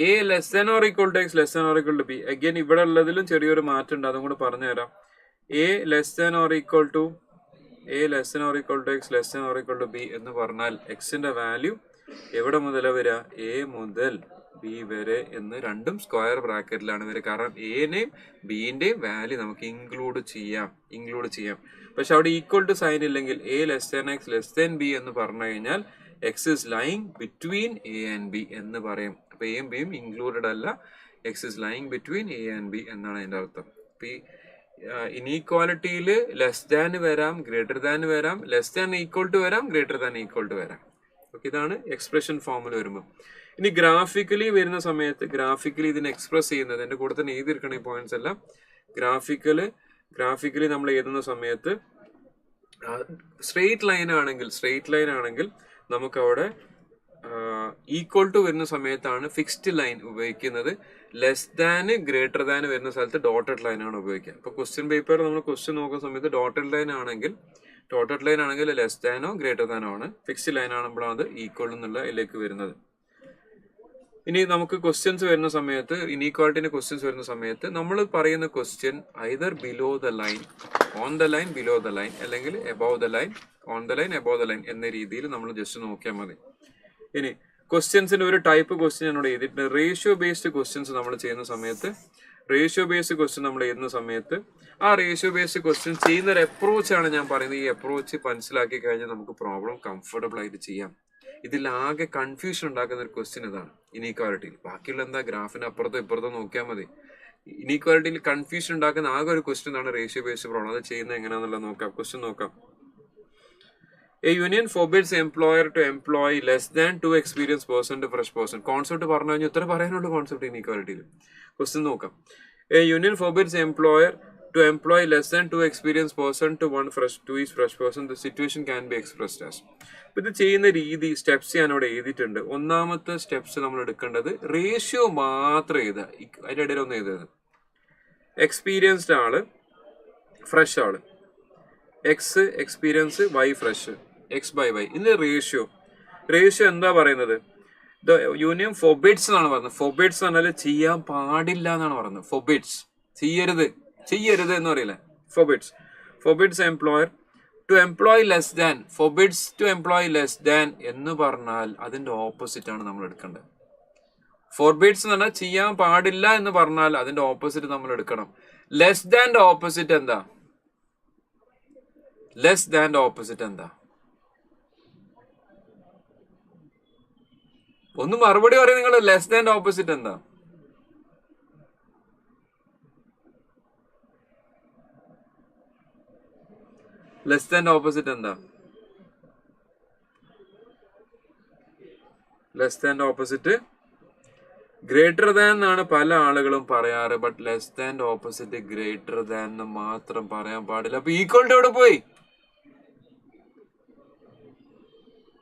A less than or equal to X less than or equal to B. Again ഇവിടെ ഉള്ളതിലും ചെറിയൊരു മാറ്റം ഉണ്ട്, അതും കൂടെ പറഞ്ഞുതരാം. A less than or equal to X less than or equal to B എന്ന് പറഞ്ഞാൽ എക്സിന്റെ വാല്യൂ എവിടെ മുതലാണ് വരിക? എ മുതൽ ബി വരെ എന്ന് രണ്ടും സ്ക്വയർ ബ്രാക്കറ്റിലാണ് വരിക. കാരണം എനെയും ബിന്റെയും വാല്യൂ നമുക്ക് ഇൻക്ലൂഡ് ചെയ്യാം. പക്ഷെ അവിടെ ഈക്വൽ ടു സൈൻ ഇല്ലെങ്കിൽ A less than X less than B എന്ന് പറഞ്ഞു കഴിഞ്ഞാൽ X is lying between A and B എന്ന് പറയും. അപ്പൊ എയും ബിയും ഇൻക്ലൂഡഡ് അല്ല, X is lying between A and B എന്നാണ് അതിന്റെ അർത്ഥം. അപ്പൊ ഈ ഇനീക്വാലിറ്റിയിൽ ലെസ് ദാൻ വരാം, ഗ്രേറ്റർ ദാൻ വരാം, ലെസ് ദാൻ ഈക്വൽ ടു വരാം, ഗ്രേറ്റർ ദാൻ ഈക്വൽ ടു വരാം. ഓക്കെ, ഇതാണ് എക്സ്പ്രഷൻ ഫോമിൽ വരുമ്പോൾ. ഇനി ഗ്രാഫിക്കലി വരുന്ന സമയത്ത് ഗ്രാഫിക്കലി ഇതിനെ എക്സ്പ്രസ് ചെയ്യുന്നത് എന്റെ കൂടെ തന്നെ എഴുതിയിരിക്കണം ഈ പോയിന്റ്സ് എല്ലാം. ഗ്രാഫിക്കലി നമ്മൾ എഴുതുന്ന സമയത്ത് സ്ട്രെയിറ്റ് ലൈൻ ആണെങ്കിൽ നമുക്ക് അവിടെ ഈക്വൽ ടു വരുന്ന സമയത്താണ് ഫിക്സ്ഡ് ലൈൻ ഉപയോഗിക്കുന്നത്. ലെസ് ദാന് ഗ്രേറ്റർ ദാൻ വരുന്ന സ്ഥലത്ത് ഡോട്ടഡ് ലൈൻ ആണ് ഉപയോഗിക്കുക. ഇപ്പൊ ക്വസ്റ്റ്യൻ പേപ്പർ നമ്മൾ ക്വസ്റ്റ്യൻ നോക്കുന്ന സമയത്ത് ഡോട്ടഡ് ലൈൻ ആണെങ്കിൽ ലെസ് ദാനോ ഗ്രേറ്റർ ദാനോ ആണ്. ഫിക്സ്ഡ് ലൈൻ ആകുമ്പോഴാണ് അത് ഈക്വൽ എന്നുള്ള ഇതിലേക്ക് വരുന്നത്. ഇനി നമുക്ക് ക്വസ്റ്റ്യൻസ് വരുന്ന സമയത്ത്, ഇനീക്വാലിറ്റിന്റെ ക്വസ്റ്റ്യൻസ് വരുന്ന സമയത്ത് നമ്മൾ പറയുന്ന question either below the line, on the line, below the line, അല്ലെങ്കിൽ above the line, on the line, above the line എന്ന രീതിയിൽ നമ്മൾ ജസ്റ്റ് നോക്കിയാൽ മതി. ഇനി ക്വസ്റ്റ്യൻസിന്റെ ഒരു ടൈപ്പ് ക്വസ്റ്റ്യൻ എന്നോട് എഴുതിയിട്ടുണ്ട്. റേഷ്യോ ബേസ്ഡ് ക്വസ്റ്റ്യൻസ് നമ്മൾ ചെയ്യുന്ന സമയത്ത് ആ റേഷ്യോ ബേസ്ഡ് ക്വസ്റ്റ്യൻ ചെയ്യുന്ന ഒരു അപ്രോച്ചാണ് ഞാൻ പറയുന്നത്. ഈ അപ്രോച്ച് മനസ്സിലാക്കി കഴിഞ്ഞാൽ നമുക്ക് പ്രോബ്ലം കംഫർട്ടബിൾ ആയിട്ട് ചെയ്യാം. ഇതിലാകെ കൺഫ്യൂഷൻ ഉണ്ടാക്കുന്ന ഒരു ക്വസ്റ്റ്യൻ ഇതാണ് ഇനീക്വാലിറ്റിയിൽ. ബാക്കിയുള്ള എന്താ, ഗ്രാഫിന് അപ്പുറത്തോ ഇപ്പുറത്തോ നോക്കിയാൽ മതി. ഇനീക്വാലിറ്റിയിൽ കൺഫ്യൂഷൻ ഉണ്ടാക്കുന്ന ആകെ ഒരു ക്വസ്റ്റ്യൻ ആണ് റേഷ്യോ ബേസ്ഡ് പ്രോബ്ലം. അത് ചെയ്യുന്നത് എങ്ങനെയാണെന്നുള്ളത് നോക്കാം. ക്വസ്റ്റ്യൻ നോക്കാം. A union forbids employer to employ less than 2 experienced person to fresh person. Concept പറഞ്ഞു കഴിഞ്ഞാൽ ഇത്ര പറയാനുള്ള കോൺസെപ്റ്റ് ഇനീക്വാലിറ്റിയിൽ. ക്വസ്റ്റ്യൻ നോക്കാം. A union forbids employer to employ less than 2 experienced person to 2 is fresh person. The situation can be expressed as. ഇത് ചെയ്യുന്ന രീതി, സ്റ്റെപ്സ് ഞാൻ അവിടെ എഴുതിയിട്ടുണ്ട്. ഒന്നാമത്തെ സ്റ്റെപ്സ് നമ്മൾ എടുക്കേണ്ടത് റേഷ്യോ മാത്രം എഴുതുക. അതിൻ്റെ ഇടയിൽ ഒന്ന് എഴുതുന്നത് എക്സ്പീരിയൻസ്ഡ് ആള്, ഫ്രഷ് ആള്, X experience, Y fresh, X by Y. ഇതിന്റെ റേഷ്യോ എന്താ പറയുന്നത്? ദ യൂണിയൻ ഫോബിഡ്സ് എന്നാണ് പറയുന്നത്. ഫോബിഡ്സ് എന്ന് പറഞ്ഞാൽ ചെയ്യാൻ പാടില്ല എന്നാണ് പറയുന്നത്. ഫോബിഡ്സ് ചെയ്യരുത് എന്ന് പറയില്ലേ, forbids employer to employ less than. Forbids to employ less than എന്ന് പറഞ്ഞാൽ അതിന്റെ ഓപ്പോസിറ്റ് ആണ് നമ്മൾ എടുക്കേണ്ടത്. ഫോർബിഡ്സ് എന്ന് പറഞ്ഞാൽ ചെയ്യാൻ പാടില്ല എന്ന് പറഞ്ഞാൽ അതിന്റെ ഓപ്പോസിറ്റ് നമ്മൾ എടുക്കണം. ലെസ് ദാന്റെ ഓപ്പോസിറ്റ് എന്താ? ഒന്ന് മറുപടി പറയും നിങ്ങൾ. ലെസ് ദാന്റെ ഓപ്പോസിറ്റ് എന്താ? ലെസ് ദാന്റെ ഓപ്പോസിറ്റ് എന്താ? ലെസ് ദാന്റെ ഓപ്പോസിറ്റ് ഗ്രേറ്റർ ദാൻ എന്നാണ് പല ആളുകളും പറയാറ്. ബട്ട് ലെസ് ദാന്റെ ഓപ്പോസിറ്റ് ഗ്രേറ്റർ ദാൻ എന്ന് മാത്രം പറയാൻ പാടില്ല. അപ്പൊ ഈക്വൽ ടു എവിടെ പോയി?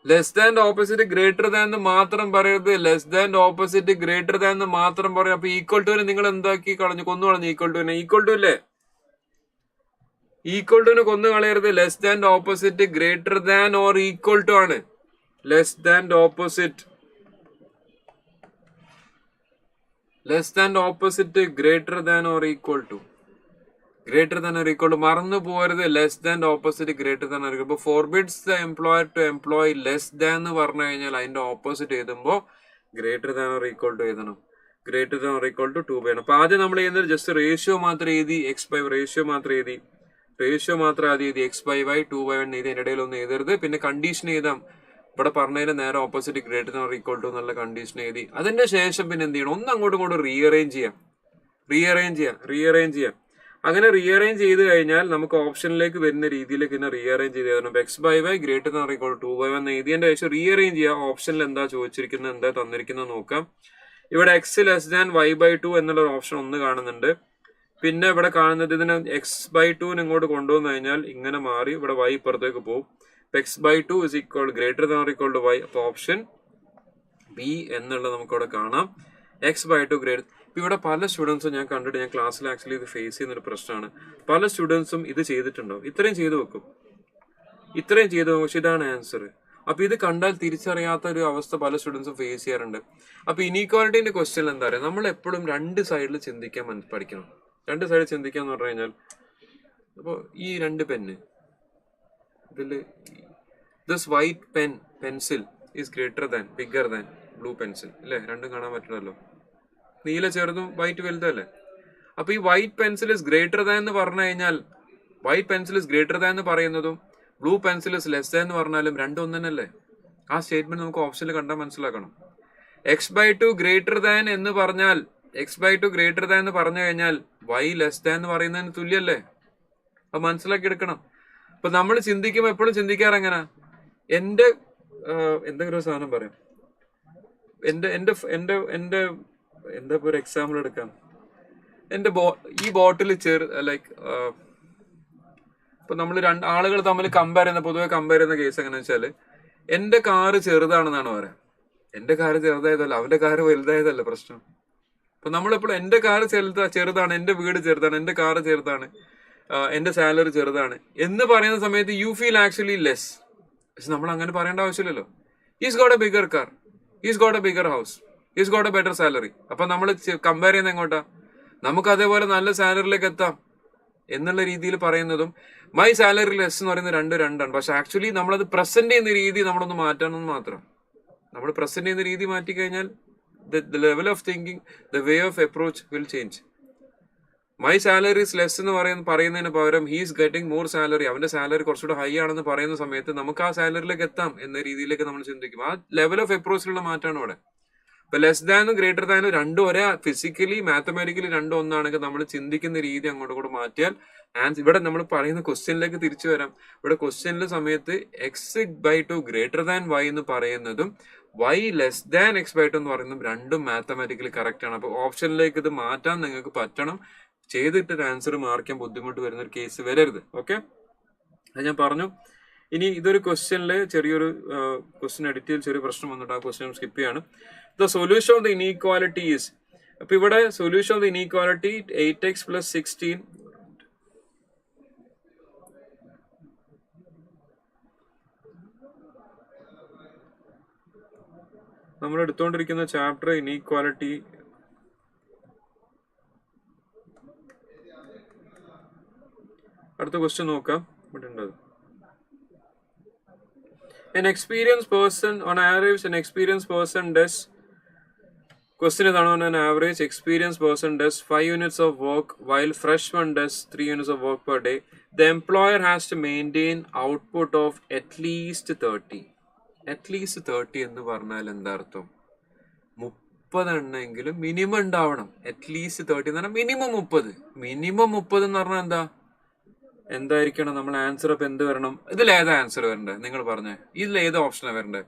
ലെസ് ദാന്റെ ഓപ്പോസിറ്റ് ഗ്രേറ്റർ ദാൻ എന്ന് മാത്രം പറയരുത്. ലെസ് ദാന്റെ ഓപ്പോസിറ്റ് ഗ്രേറ്റർ ദാൻ എന്ന് മാത്രം പറയാം. അപ്പൊ ഈക്വൽ ടുവിനെ നിങ്ങൾ എന്താക്കി കളഞ്ഞു? കൊന്നു കളഞ്ഞു. ഈക്വൽ ടു അല്ലേ? ഈക്വൽ ടുവിനെ കൊന്നു കളയരുത്. ലെസ് ദാന്റെ opposite greater than or equal to ആണ്. ലെസ് ദാന്റെ opposite greater than or equal to. മറന്നു പോകരുത്. Less than opposite greater than or equal. ഇപ്പൊ forbids the employer to employ less than എന്ന് പറഞ്ഞു കഴിഞ്ഞാൽ അതിന്റെ ഓപ്പോസിറ്റ് എഴുതുമ്പോ greater than or equal to എഴുതണം. Greater than or equal to 2 വേണം. അപ്പൊ ആദ്യം നമ്മൾ ചെയ്യുന്നത് ജസ്റ്റ് റേഷ്യോ മാത്രം എഴുതി, റേഷ്യോ മാത്രം ആദ്യം എഴുതി, എക്സ് ബൈ വൈ 2/1 എഴുതി. അതിന്റെ ഇടയിൽ ഒന്നും എഴുതരുത്. പിന്നെ കണ്ടീഷൻ എഴുതാം. ഇവിടെ പറഞ്ഞതിന് നേരെ opposite greater than or equal to എന്നുള്ള കണ്ടീഷൻ എഴുതി. അതിന്റെ ശേഷം പിന്നെ എന്ത് ചെയ്യണം? ഒന്ന് അങ്ങോട്ടും ഇങ്ങോട്ടും റീഅറേഞ്ച് ചെയ്യാം. അങ്ങനെ റീഅറേഞ്ച് ചെയ്ത് കഴിഞ്ഞാൽ നമുക്ക് ഓപ്ഷനിലേക്ക് വരുന്ന രീതിയിലേക്ക് പിന്നെ റീഅറേഞ്ച് ചെയ്ത് തരണം. X by Y greater than or equal to 2/1 എഴുതിയതിന്റെ ശേഷം റീഅറേഞ്ച് ചെയ്യാം. ഓപ്ഷനിൽ എന്താ ചോദിച്ചിരിക്കുന്നത്, എന്താ തന്നിരിക്കുന്നത് നോക്കാം. ഇവിടെ X less than Y by 2 എന്നുള്ള ഒരു ഓപ്ഷൻ ഒന്ന് കാണുന്നുണ്ട്. പിന്നെ ഇവിടെ കാണുന്നത് ഇതിനെ എക്സ് ബൈ 2 ഇങ്ങോട്ട് കൊണ്ടുവന്നു കഴിഞ്ഞാൽ ഇങ്ങനെ മാറി ഇവിടെ വൈ ഇപ്പുറത്തേക്ക് പോകും. X by 2 is equal greater than or equal to Y. അപ്പൊ ഓപ്ഷൻ ബി എന്നുള്ളത് നമുക്കവിടെ കാണാം. X by 2 greater. ഇപ്പൊ ഇവിടെ പല സ്റ്റുഡൻസും ഞാൻ കണ്ടിട്ട്, ഞാൻ ക്ലാസ്സിൽ ആക്ച്വലി ഇത് ഫേസ് ചെയ്യുന്ന ഒരു പ്രശ്നമാണ്. പല സ്റ്റുഡൻസും ഇത് ചെയ്തിട്ടുണ്ടാവും. ഇത്രയും ചെയ്തു വെക്കും. പക്ഷെ ഇതാണ് ആൻസർ. അപ്പൊ ഇത് കണ്ടാൽ തിരിച്ചറിയാത്ത ഒരു അവസ്ഥ പല സ്റ്റുഡൻസും ഫേസ് ചെയ്യാറുണ്ട്. അപ്പൊ ഇനീക്വാലിറ്റിന്റെ ക്വസ്റ്റ്യൻ എന്താ പറയുക, നമ്മൾ എപ്പോഴും രണ്ട് സൈഡിൽ ചിന്തിക്കാൻ പഠിക്കണം. രണ്ട് സൈഡിൽ ചിന്തിക്കുക എന്ന് പറഞ്ഞു കഴിഞ്ഞാൽ, അപ്പോൾ ഈ രണ്ട് പെന്ന് ഇതിൽ this white pencil is greater than bigger than blue pencil അല്ലേ? രണ്ടും കാണാൻ പറ്റണമല്ലോ. നീല ചെറുതും വൈറ്റ് വലുതും അല്ലേ? അപ്പൊ ഈ white pencil is greater than എന്ന് പറഞ്ഞു കഴിഞ്ഞാൽ, white pencil is greater than എന്ന് പറയുന്നതും blue pencil is less than എന്ന് പറഞ്ഞാലും രണ്ടും ഒന്നല്ലേ? ആ സ്റ്റേറ്റ്മെന്റ് നമുക്ക് ഓപ്ഷനിൽ കണ്ടാൽ മനസ്സിലാക്കണം. x/2 ഗ്രേറ്റർ ദാൻ എന്ന് പറഞ്ഞാൽ, x/2 ഗ്രേറ്റർ ദാൻ എന്ന് പറഞ്ഞു കഴിഞ്ഞാൽ y ലെസ് ദാൻ എന്ന് പറയുന്നതിന് തുല്യല്ലേ? അപ്പൊ മനസ്സിലാക്കി എടുക്കണം. അപ്പൊ നമ്മൾ ചിന്തിക്കുമ്പോൾ എപ്പോഴും ചിന്തിക്കാറ് എങ്ങനെ, എന്റെ എന്തെങ്കിലും ഒരു സാധനം പറയാം, എന്റെ എന്റെ എന്റെ എന്റെ എന്താ ഒരു എക്സാമ്പിൾ എടുക്കാം. എന്റെ ഈ ബോട്ടിൽ ലൈക്ക് ഇപ്പൊ നമ്മൾ രണ്ട് ആളുകൾ തമ്മിൽ പൊതുവെ കമ്പയർ ചെയ്യുന്ന കേസ് എങ്ങനെയാ വെച്ചാല്, എന്റെ കാറ് ചെറുതാണെന്നാണ് പറയാം. എന്റെ കാറ് ചെറുതായതല്ല, അവന്റെ കാറ് വലുതായതല്ല പ്രശ്നം. അപ്പൊ നമ്മളെപ്പോഴും എന്റെ കാറ് ചെറുതാണ്, എന്റെ വീട് ചെറുതാണ്, എന്റെ കാറ് ചെറുതാണ്, എന്റെ സാലറി ചെറുതാണ് എന്ന് പറയുന്ന സമയത്ത് യു ഫീൽ ആക്ച്വലി ലെസ്. പക്ഷെ നമ്മൾ അങ്ങനെ പറയേണ്ട ആവശ്യമില്ലല്ലോ. Is got A bigger car, is got A bigger house, is got A better salary. അപ്പൊ നമ്മൾ കമ്പയർ ചെയ്യുന്നത് എങ്ങോട്ടാ? നമുക്ക് അതേപോലെ നല്ല സാലറിയിലേക്ക് എത്താം എന്നുള്ള രീതിയിൽ പറയുന്നതും മൈ സാലറി ലെസ് എന്ന് പറയുന്നത് രണ്ടാണ്. പക്ഷെ ആക്ച്വലി നമ്മളത് പ്രസന്റ് ചെയ്യുന്ന രീതി നമ്മളൊന്ന് മാറ്റണമെന്ന് മാത്രം. നമ്മൾ പ്രസന്റ് ചെയ്യുന്ന രീതി മാറ്റി കഴിഞ്ഞാൽ the level of thinking, the way of approach will change. My salary is less എന്ന് പറയുന്നതിന് പകരം ഹീസ് ഗെറ്റിംഗ് മോർ സാലറി, അവന്റെ സാലറി കുറച്ചുകൂടെ ഹൈ ആണെന്ന് പറയുന്ന സമയത്ത് നമുക്ക് ആ സാലറിയിലേക്ക് എത്താം എന്ന രീതിയിലേക്ക് നമ്മൾ ചിന്തിക്കും. ആ ലെവൽ ഓഫ് അപ്രോച്ചിലുള്ള മാറ്റമാണ് ഇവിടെ. ഇപ്പൊ ലെസ് ദാനും ഗ്രേറ്റർ ദാനും രണ്ടും ഒരേ ഫിസിക്കലി മാത്തമാറ്റിക്കലി രണ്ടും ഒന്നാണെങ്കിൽ നമ്മൾ ചിന്തിക്കുന്ന രീതി അങ്ങോട്ട് കൂടെ മാറ്റിയാൽ ഇവിടെ നമ്മൾ പറയുന്ന ക്വസ്റ്റ്യനിലേക്ക് തിരിച്ചു വരാം. ഇവിടെ ക്വസ്റ്റ്യനിലെ സമയത്ത് x/2 ഗ്രേറ്റർ ദാൻ y എന്ന് പറയുന്നതും y ലെസ് ദാൻ x/2 എന്ന് പറയുന്നതും രണ്ടും മാത്തമാറ്റിക്കലി കറക്റ്റ് ആണ്. അപ്പൊ ഓപ്ഷനിലേക്ക് ഇത് മാറ്റാൻ നിങ്ങൾക്ക് പറ്റണം. ചെയ്തിട്ട് ആൻസർ മാർക്കാൻ ബുദ്ധിമുട്ട് വരുന്ന ഒരു കേസ് വരരുത്. ഓക്കെ, അത് ഞാൻ പറഞ്ഞു. ഇനി ഇതൊരു ക്വസ്റ്റ്യനില് ചെറിയൊരു ക്വസ്റ്റ്യൻ എഡിറ്റ് ചെയ്ത് ചെറിയ പ്രശ്നം വന്നിട്ട് ആ ക്വസ്റ്റ്യൻ സ്കിപ്പ് ചെയ്യാണ്. The solution of the inequality is, അപ്പൊ ഇവിടെ solution of the inequality 8x + 16. നമ്മൾ എടുത്തുകൊണ്ടിരിക്കുന്ന ചാപ്റ്റർ ഇനീക്വാലിറ്റി. അടുത്ത ക്വസ്റ്റ്യൻ നോക്കാം. ഇവിടെ ഉണ്ടത്. An experienced person on average, an experienced person does, question is on an average experienced person does 5 units of work while fresh one does 3 units of work per day. The employer has to maintain output of at least 30. At least 30 എന്ന് പറഞ്ഞാൽ എന്താ അർത്ഥം? 30 എണ്ണെങ്കിലും മിനിമം ഉണ്ടാവണം. അറ്റ്ലീസ്റ്റ് 30 എന്ന് പറഞ്ഞാൽ മിനിമം 30. മിനിമം 30 എന്ന് പറഞ്ഞാൽ എന്തായിരിക്കണം? നമ്മൾ ആൻസർ അപ്പൊ എന്ത് വരണം? ഇതിലേതാ ആൻസർ വരണ്ടേ? നിങ്ങൾ പറഞ്ഞേ, ഇതിലേത് ഓപ്ഷനാണ് വരണ്ടേ?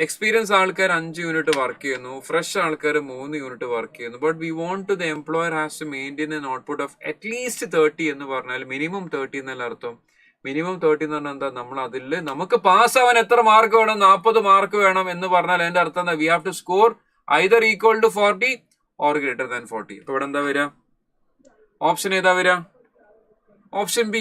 എക്സ്പീരിയൻസ് ആൾക്കാർ 5 യൂണിറ്റ് വർക്ക് ചെയ്യുന്നു, ഫ്രഷ് ആൾക്കാർ 3 യൂണിറ്റ് വർക്ക് ചെയ്യുന്നു. But we want to the employer has to maintain an output of at least 30 എന്ന് പറഞ്ഞാൽ മിനിമം 30 എന്നല്ല അർത്ഥം. മിനിമം 30 എന്ന് പറഞ്ഞാൽ എന്താ? നമ്മൾ അതിൽ നമുക്ക് പാസ് ആവാൻ എത്ര മാർക്ക് വേണം? 40 മാർക്ക് വേണം എന്ന് പറഞ്ഞാൽ അതിന്റെ അർത്ഥം എന്താ? We have to score either equal to 40 or greater than 40. ഇപ്പൊ ഇവിടെ എന്താ വരിക? ഓപ്ഷൻ ഏതാ വരിക? Option B.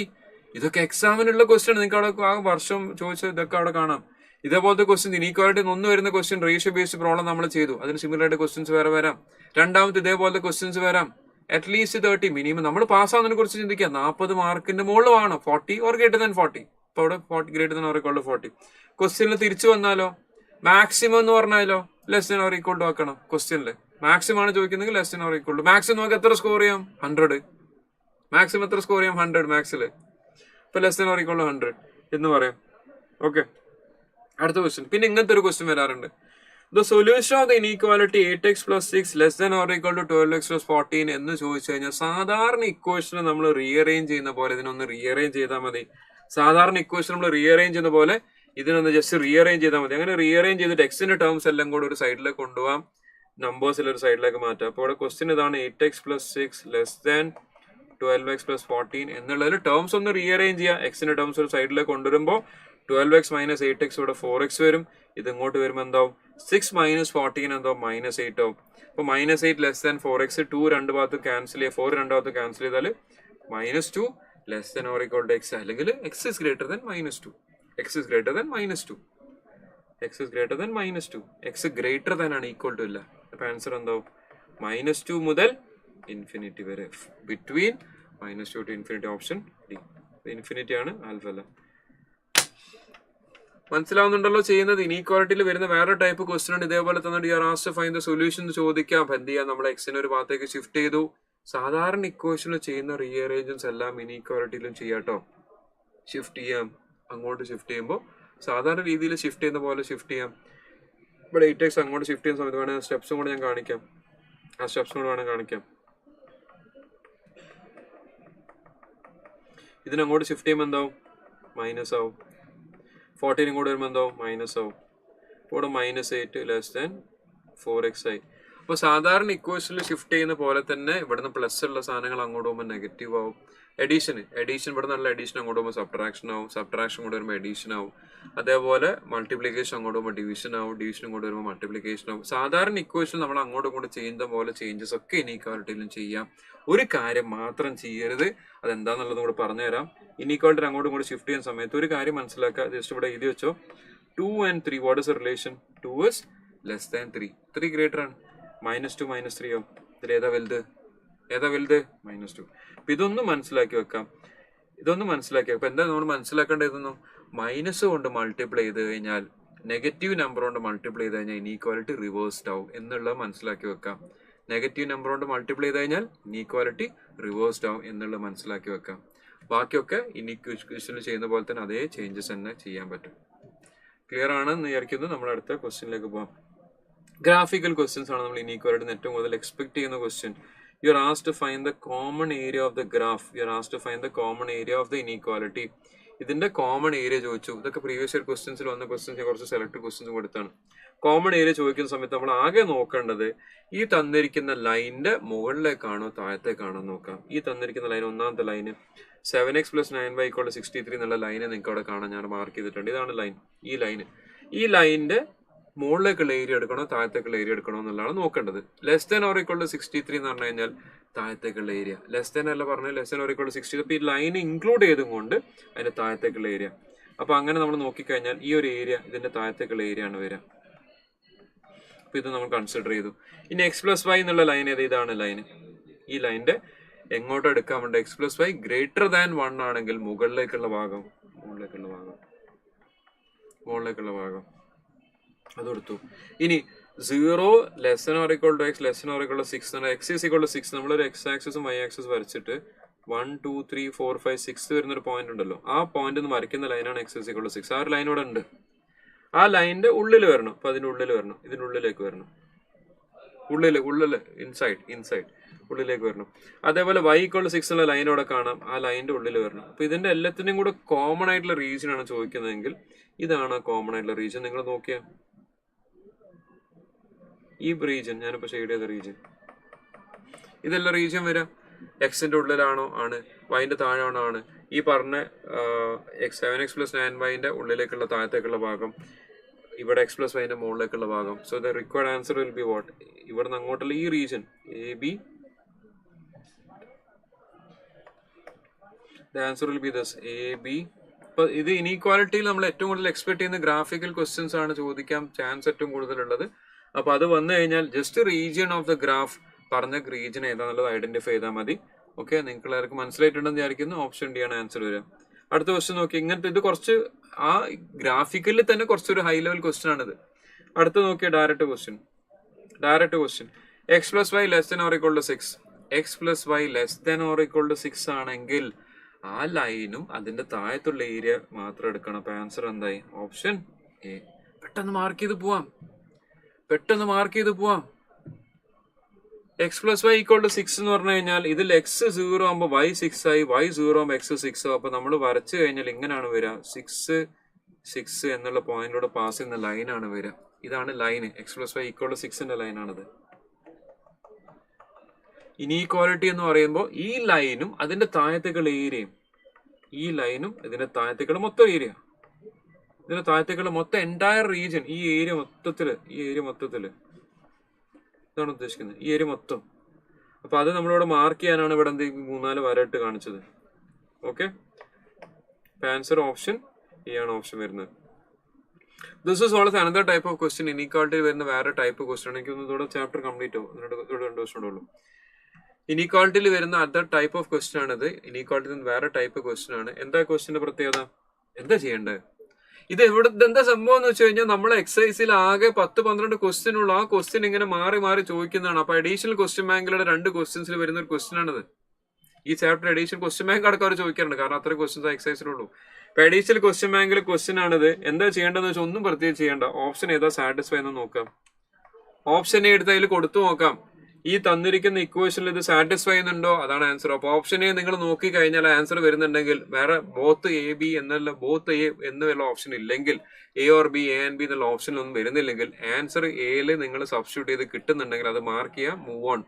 ഇതൊക്കെ എക്സാമിനുള്ള ക്വസ്റ്റ്യൻ. നിങ്ങൾക്ക് അവിടെ ആ വർഷം ചോദിച്ചത് ഇതൊക്കെ അവിടെ കാണാം. ഇതേപോലത്തെ ക്വസ്റ്റ്യൻ ഇനീക്വാലിറ്റി ഒന്ന് വരുന്ന ക്വസ്റ്റ്യൻ റേഷ്യോ ബേസ്ഡ് പ്രോബ്ലം നമ്മൾ ചെയ്തു. അതിന് സിമിലർ ആയിട്ട് ക്വസ്റ്റ്യൻസ് വേറെ വരാം. രണ്ടാമത്തെ ഇതേപോലത്തെ ക്വസ്റ്റ്യൻസ് വരാം. അറ്റ്ലീസ്റ്റ് 30 മിനിമം നമ്മൾ പാസ്സാവുന്നതിനെ കുറിച്ച് ചിന്തിക്കുക. 40 മാർക്കിന്റെ മുകളിൽ വേണം. 40 ഓർ ഗ്രേറ്റർ ദാൻ 40. ഇപ്പൊ അവിടെ 40 greater than or equal to 40. ക്വസ്റ്റ്യനിൽ തിരിച്ചു വന്നാലോ മാക്സിമം എന്ന് പറഞ്ഞാലോ less than or equal to ആക്കണം. ക്വസ്റ്റ്യനിൽ മാക്സിമം ആണ് ചോദിക്കുന്നെങ്കിൽ less than or equal to. Maximum നമുക്ക് എത്ര സ്കോർ ചെയ്യാം? 100. മാക്സിമം എത്ര സ്കോർ ചെയ്യാം? 100 മാക്സില്. ഇപ്പൊ less than or equal to 100 എന്ന് പറയാം. ഓക്കെ, അടുത്ത ക്വസ്റ്റ്യൻ. പിന്നെ ഇങ്ങനത്തെ ഒരു ക്വസ്റ്റ്യൻ വരാറുണ്ട്. The solution of the inequality 8x + 6 less than or equal to 12x + 14 എന്ന് ചോദിച്ചു കഴിഞ്ഞാൽ സാധാരണ ഇക്വേഷനെ നമ്മൾ റീഅറേഞ്ച് ചെയ്യുന്ന പോലെ ഇതിനൊന്ന് റീഅറേഞ്ച് ചെയ്താൽ മതി. സാധാരണ ഇക്വേഷൻ നമ്മൾ റീഅറേഞ്ച് ചെയ്യുന്ന പോലെ ഇതിനൊന്ന് ജസ്റ്റ് റീഅറേഞ്ച് ചെയ്താൽ മതി. അങ്ങനെ റീഅറേഞ്ച് ചെയ്തിട്ട് എക്സിന്റെ ടേംസ് എല്ലാം കൂടെ ഒരു സൈഡിലേക്ക് കൊണ്ടുപോകാം, നമ്പേഴ്സിൽ ഒരു സൈഡിലേക്ക് മാറ്റാം. അപ്പോൾ ഇവിടെ ക്വസ്റ്റ്യൻ ഇതാണ് 8x + 6 ലെസ് ദാൻ 12x + 14 എന്നുള്ളതിൽ ടേംസ് ഒന്ന് റീഅറേഞ്ച് ചെയ്യുക. എക്സിന്റെ ടേംസ് ഒരു സൈഡിലേക്ക് കൊണ്ടുവരുമ്പോൾ 12x - 8x ഇവിടെ 4x വരും. ഇത് ഇങ്ങോട്ട് വരുമ്പോൾ എന്താവും? 6 - 14 എന്താവും? -8 ആവും. അപ്പൊ -8 ലെസ് ദാൻ 4x. 2 രണ്ട് ഭാഗത്ത് ക്യാൻസൽ ചെയ്യുക, 4 രണ്ട് ഭാഗത്ത് ക്യാൻസൽ ചെയ്താൽ -2 less than or equal to x, അല്ലെങ്കിൽ x is greater than -2. x is greater than -2. X is greater than -2. X greater than ആണ്, ഈക്വൽ ടു ഇല്ല. അപ്പൊ ആൻസർ എന്താവും? -2 മുതൽ ഇൻഫിനിറ്റി വരെ. Between -2 to infinity, option D. Infinity ആണ്, ആൽഫ അല്ല. മനസ്സിലാവുന്നുണ്ടല്ലോ ചെയ്യുന്നത്? ഇനീക്വാലിറ്റിയിൽ വരുന്ന വേറെ ടൈപ്പ് ക്വസ്റ്റൻ ആണ്. ഇതേപോലെ തന്നിട്ട് you are asked to find the solution ചോദിക്കാം. അപ്പൊ എന്ത് ചെയ്യാം? നമ്മൾ എക്സിനെ ഒരു ഭാഗത്തേക്ക് ഷിഫ്റ്റ് ചെയ്തു. സാധാരണ ഇക്വേഷനിൽ ചെയ്യുന്ന റീഅറേഞ്ചൻസ് എല്ലാം ഇനീക്വാലിറ്റിയിലും ചെയ്യാട്ടോ. ഷിഫ്റ്റ് ചെയ്യാം, അങ്ങോട്ട് ഷിഫ്റ്റ് ചെയ്യുമ്പോൾ സാധാരണ രീതിയിൽ ഷിഫ്റ്റ് ചെയ്യുന്ന പോലെ ഷിഫ്റ്റ് ചെയ്യാം. ഇവിടെ 8x അങ്ങോട്ട് ഷിഫ്റ്റ് ചെയ്യുന്ന സമയത്ത് വേണമെങ്കിൽ സ്റ്റെപ്സും കൂടെ ഞാൻ കാണിക്കാം. ആ സ്റ്റെപ്സും കൂടെ വേണമെങ്കിൽ കാണിക്കാം. ഇതിനങ്ങോട്ട് ഷിഫ്റ്റ് ചെയ്യുമ്പോൾ എന്താവും? മൈനസ് ആവും. 14 ഇങ്ങോട്ട് വരുമ്പോൾ എന്താവും? മൈനസ് ആവും. ഇവിടെ -8 ലെസ് ദാൻ 4x ആയി. അപ്പോൾ സാധാരണ ഇക്വേഷനിൽ ഷിഫ്റ്റ് ചെയ്യുന്ന പോലെ തന്നെ ഇവിടുന്ന് പ്ലസ് ഉള്ള സാധനങ്ങൾ അങ്ങോട്ട് പോകുമ്പോൾ നെഗറ്റീവ് ആവും. എഡീഷൻ ഇവിടെ നല്ല എഡീഷൻ അങ്ങോട്ട് പോകുമ്പോൾ സബ്ട്രാക്ഷൻ ആവും. സബ്ട്രാക്ഷൻ കൂടെ വരുമ്പോൾ എഡീഷൻ ആവും. അതേപോലെ മൾട്ടിപ്ലിക്കേഷൻ അങ്ങോട്ട് പോകുമ്പോൾ ഡിവിഷൻ ആവും. ഡിവിഷൻ ഇങ്ങോട്ട് വരുമ്പോൾ മൾട്ടിപ്ലിക്കേഷൻ ആവും. സാധാരണ ഇക്വേഷൻ നമ്മൾ അങ്ങോട്ടും ഇങ്ങോട്ട് ചെയ്യുന്ന പോലെ ചേഞ്ചസ് ഒക്കെ ഇനീക്വാലിറ്റിയിലും ചെയ്യാം. ഒരു കാര്യം മാത്രം ചെയ്യരുത്, അതെന്താന്നുള്ളത് കൂടെ പറഞ്ഞുതരാം. ഇനീക്വാലിറ്റി അങ്ങോട്ടും ഇങ്ങോട്ട് ഷിഫ്റ്റ് ചെയ്യുന്ന സമയത്ത് ഒരു കാര്യം മനസ്സിലാക്കുക. ജസ്റ്റ് ഇവിടെ എഴുതി വെച്ചോ. 2 and 3, what is A relation? 2 is less than 3. 3 greater ആണ്. -2 -3 ആവും. ഇതിൽ ഏതാ വലുത്? -2. അപ്പൊ ഇതൊന്നും മനസ്സിലാക്കി വെക്കാം. അപ്പൊ എന്താ നമ്മൾ മനസ്സിലാക്കേണ്ടതെന്നും, മൈനസ് കൊണ്ട് മൾട്ടിപ്ലൈ ചെയ്ത് കഴിഞ്ഞാൽ, നെഗറ്റീവ് നമ്പർ കൊണ്ട് മൾട്ടിപ്ലൈ ചെയ്ത് കഴിഞ്ഞാൽ ഇനീക്വാലിറ്റി റിവേഴ്സ്ഡ് ആവും എന്നുള്ളത് മനസ്സിലാക്കി വെക്കാം. നെഗറ്റീവ് നമ്പർ കൊണ്ട് മൾട്ടിപ്ലൈ ചെയ്ത് കഴിഞ്ഞാൽ ഇനീക്വാലിറ്റി റിവേഴ്സ്ഡ് ആവും എന്നുള്ളത് മനസ്സിലാക്കി വെക്കാം. ബാക്കിയൊക്കെ ഇനീക്വേഷനിൽ ചെയ്യുന്ന പോലെ തന്നെ അതേ ചേഞ്ചസ് തന്നെ ചെയ്യാൻ പറ്റും. ക്ലിയർ ആണെന്ന് വിചാരിക്കുന്നു. നമ്മൾ അടുത്ത ക്വസ്റ്റ്യനിലേക്ക് പോകാം. ഗ്രാഫിക്കൽ ക്വസ്റ്റ്യൻസ് ആണ് നമ്മൾ ഇനീക്വാലിറ്റി ഏറ്റവും കൂടുതൽ എക്സ്പെക്ട് ചെയ്യുന്ന question. You are asked to find the common area of the graph. You are asked to find the common area of the inequality. ഇതിന്റെ കോമൺ ഏരിയ ചോദിച്ചു. ഇതൊക്കെ പ്രീവിയസ് ഇയർ ക്വസ്റ്റ്യൻസിൽ വന്ന ക്വസ്റ്റ്യൻസ് കുറച്ച് സെലക്ട് ക്വസ്റ്റ്യൻസ് കൊടുത്താണ്. കോമൺ ഏരിയ ചോദിക്കുന്ന സമയത്ത് നമ്മൾ ആകെ നോക്കേണ്ടത് ഈ തന്നിരിക്കുന്ന ലൈനിന്റെ മുകളിലേക്കാണോ താഴത്തേക്കാണോ നോക്കാം. ഈ തന്നിരിക്കുന്ന ലൈൻ, ഒന്നാമത്തെ ലൈന് 7x + 9y = 63 എന്നുള്ള ലൈന് നിങ്ങൾക്ക് അവിടെ കാണാൻ ഞാൻ മാർക്ക് ചെയ്തിട്ടുണ്ട്. ഇതാണ് ലൈൻ. ഈ ലൈനിന്റെ മുകളിലേക്കുള്ള ഏരിയ എടുക്കണോ താഴത്തേക്കുള്ള ഏരിയ എടുക്കണോ എന്നുള്ളതാണ് നോക്കേണ്ടത്. Less than or equal to 63 എന്ന് പറഞ്ഞു കഴിഞ്ഞാൽ താഴത്തേക്കുള്ള ഏരിയ. ലെസ് ദാൻ അല്ല പറഞ്ഞത്, less than or equal to 60. അപ്പൊ ഈ ലൈൻ ഇൻക്ലൂഡ് ചെയ്തും കൊണ്ട് അതിന്റെ താഴത്തേക്കുള്ള ഏരിയ. അപ്പൊ അങ്ങനെ നമ്മൾ നോക്കിക്കഴിഞ്ഞാൽ ഈ ഒരു ഏരിയ ഇതിന്റെ താഴത്തേക്കുള്ള ഏരിയ ആണ് വരിക. അപ്പൊ ഇത് നമ്മൾ കൺസിഡർ ചെയ്തു. ഇനി x + y എന്നുള്ള ലൈൻ ഏത്? ഇതാണ് ലൈൻ. ഈ ലൈനിന്റെ എങ്ങോട്ട് എടുക്കാൻ വേണ്ട? x + y > 1 ആണെങ്കിൽ മുകളിലേക്കുള്ള ഭാഗം അതെടുത്തു. ഇനി 0 < x < x > 6 x = 6 നമ്മളൊരു x ആക്സിസും y ആക്സിസും വരച്ചിട്ട് 1 2 3 4 5 6 വരുന്നൊരു പോയിന്റ് ഉണ്ടല്ലോ. ആ പോയിന്റ് ഒന്ന് വരയ്ക്കുന്ന ലൈനാണ് x = 6. ആ ഒരു ലൈൻ ഇവിടെ ഉണ്ട്. ആ ലൈനിന്റെ ഉള്ളിൽ വരണം. അപ്പൊ അതിന്റെ ഉള്ളിൽ വരണം, ഇതിന്റെ ഉള്ളിലേക്ക് വരണം, ഉള്ളില് ഇൻസൈഡ് ഉള്ളിലേക്ക് വരണം. അതേപോലെ y = 6 ഉള്ള ലൈൻ ഇവിടെ കാണാം. ആ ലൈനിന്റെ ഉള്ളിൽ വരണം. അപ്പൊ ഇതിന്റെ എല്ലാത്തിനും കൂടെ കോമൺ ആയിട്ടുള്ള റീജിയൻ ആണ് ചോദിക്കുന്നതെങ്കിൽ ഇതാണ് കോമൺ ആയിട്ടുള്ള റീജിയൻ. നിങ്ങൾ നോക്കിയാൽ ഈ റീജിയൻ, ഞാനിപ്പോ ഷെയ്ഡ് ചെയ്ത റീജിയൻ, ഇതെല്ലാം റീജിയൻ വരാം. എക്സിന്റെ ഉള്ളിലാണോ? ആണ്. വൈന്റെ താഴെയാണോ? ആണ്. ഈ പറഞ്ഞ 7x + 9y ഉള്ളിലേക്കുള്ള താഴത്തേക്കുള്ള ഭാഗം, ഇവിടെ x + y മുകളിലേക്കുള്ള ഭാഗം. So the required answer will B what? ഇവിടുന്ന് അങ്ങോട്ടുള്ള ഈ region AB. The answer will B this AB. ഇപ്പൊ ഇത് ഇനീക്വാലിറ്റിയിൽ നമ്മൾ ഏറ്റവും കൂടുതൽ എക്സ്പെക്ട് ചെയ്യുന്ന ഗ്രാഫിക്കൽ ക്വസ്റ്റ്യൻസ് ആണ് ചോദിക്കാൻ ചാൻസ് ഏറ്റവും കൂടുതലുള്ളത്. അപ്പൊ അത് വന്നു കഴിഞ്ഞാൽ just region of the graph, പറഞ്ഞ റീജിയൻ ഏതാണെന്നുള്ളത് ഐഡന്റിഫൈ ചെയ്താൽ മതി. ഓക്കെ, നിങ്ങൾക്ക് എല്ലാവർക്കും മനസ്സിലായിട്ടുണ്ടെന്ന് വിചാരിക്കുന്നു. ഓപ്ഷൻ ഡി ആണ് ആൻസർ വരിക. അടുത്ത ക്വസ്റ്റ്യൻ നോക്കി. ഇങ്ങനത്തെ ഇത് കുറച്ച് ആ ഗ്രാഫിക്കലിൽ തന്നെ കുറച്ചൊരു ഹൈ ലെവൽ ക്വസ്റ്റ്യൻ ആണിത്. അടുത്ത നോക്കിയ direct question. x + y < = 6. x + y < 6 ആണെങ്കിൽ ആ ലൈനും അതിന്റെ താഴത്തുള്ള ഏരിയ മാത്രം എടുക്കണം. അപ്പൊ ആൻസർ എന്തായി? Option A. പെട്ടെന്ന് മാർക്ക് ചെയ്ത് പോവാം. x + y = 6 എന്ന് പറഞ്ഞു കഴിഞ്ഞാൽ ഇതിൽ x 0 ആകുമ്പോൾ y 6 ആയി, y 0 ആകുമ്പോൾ x 6 ആവും. അപ്പൊ നമ്മൾ വരച്ചു കഴിഞ്ഞാൽ ഇങ്ങനെയാണ് വരിക. 6 എന്നുള്ള പോയിന്റിലൂടെ പാസ് ചെയ്യുന്ന ലൈനാണ് വരിക. ഇതാണ് ലൈന്. x + y = 6ന്റെ ലൈനാണിത്. ഇനീക്വാലിറ്റി എന്ന് പറയുമ്പോൾ ഈ ലൈനും അതിന്റെ താഴത്തേക്കുള്ള ഏരിയയും, ഈ ലൈനും ഇതിന്റെ താഴത്തേക്കുള്ള മൊത്തം ഏരിയ, ഇതിന്റെ താഴത്തേക്കുള്ള മൊത്തം എൻറ്റയർ റീജിയൻ, ഈ ഏരിയ മൊത്തത്തില് ഇതാണ് ഉദ്ദേശിക്കുന്നത്, ഈ ഏരിയ മൊത്തം. അപ്പൊ അത് നമ്മളിവിടെ മാർക്ക് ചെയ്യാനാണ് ഇവിടെ എന്ത് 3-4 വരയിട്ട് കാണിച്ചത്. ഓക്കെ, ആൻസർ ഓപ്ഷൻ എ ആണ് ഓപ്ഷൻ വരുന്നത്. This is also another type of question. Inequality വരുന്ന വേറെ ടൈപ്പ് ക്വസ്റ്റ്യൻ. എനിക്ക് ഇതോടെ ചാപ്റ്റർ കംപ്ലീറ്റ് ആവും. ഇവിടെ 2 ദിവസം ഉള്ളൂ. ഇനീക്വാളിറ്റിയിൽ വരുന്ന അതർ ടൈപ്പ് ഓഫ് ക്വസ്റ്റ്യൻ ആണിത്. ഇനീക്വാളിറ്റി വേറെ ടൈപ്പ് ക്വസ്റ്റ്യൻ ആണ്. എന്താ ക്വസ്റ്റ്യന്റെ പ്രത്യേകത? എന്താ ചെയ്യേണ്ടത്? ഇത് എന്താ സംഭവം എന്ന് വെച്ച് കഴിഞ്ഞാൽ നമ്മളെ എക്സസൈസിൽ ആകെ 10-12 ക്വസ്റ്റ്യൻ ഉള്ളൂ. ആ ക്വസ്റ്റ്യൻ ഇങ്ങനെ മാറി മാറി ചോദിക്കുന്നതാണ്. അപ്പൊ അഡീഷണൽ ക്വസ്റ്റ്യൻ ബാങ്കിലുള്ള 2 ക്വസ്റ്റ്യൻസിൽ വരുന്ന ഒരു ക്വസ്റ്റ്യൻ ആണിത്. ഈ ചാപ്റ്റർ അഡീഷണൽ ക്വസ്റ്റ്യൻ ബാങ്ക് അടക്കം അവർ ചോദിക്കാറുണ്ട്, കാരണം അത്ര ക്വസ്റ്റ്യൻസ് എക്സസൈസിലുള്ളൂ. ഇപ്പൊ അഡീഷണൽ ക്വസ്റ്റ്യൻ ബാങ്കിൽ ക്വസ്റ്റ്യൻ ആണിത്. എന്താ ചെയ്യേണ്ടതെന്ന് വെച്ചാൽ ഒന്നും പ്രത്യേകിച്ച് ചെയ്യേണ്ട. ഓപ്ഷൻ ഏതാ സാറ്റിസ്ഫൈ എന്ന് നോക്കാം. ഓപ്ഷൻ എ എടുത്ത് അതിൽ കൊടുത്തു നോക്കാം. ഈ തന്നിരിക്കുന്ന ഇക്വേഷനിൽ ഇത് സാറ്റിസ്ഫൈ ചെയ്യുന്നുണ്ടോ, അതാണ് ആൻസർ. അപ്പൊ ഓപ്ഷൻ എ നിങ്ങൾ നോക്കി കഴിഞ്ഞാൽ ആൻസർ വരുന്നുണ്ടെങ്കിൽ, വേറെ ബോത്ത് എ ബി എന്നുള്ള ഓപ്ഷൻ ഇല്ലെങ്കിൽ, A or B, A and B എന്നുള്ള ഓപ്ഷൻ ഒന്നും വരുന്നില്ലെങ്കിൽ, ആൻസർ എയിൽ നിങ്ങൾ സബ്സ്റ്റിറ്റ്യൂട്ട് ചെയ്ത് കിട്ടുന്നുണ്ടെങ്കിൽ അത് മാർക്ക് ചെയ്യാം, move on.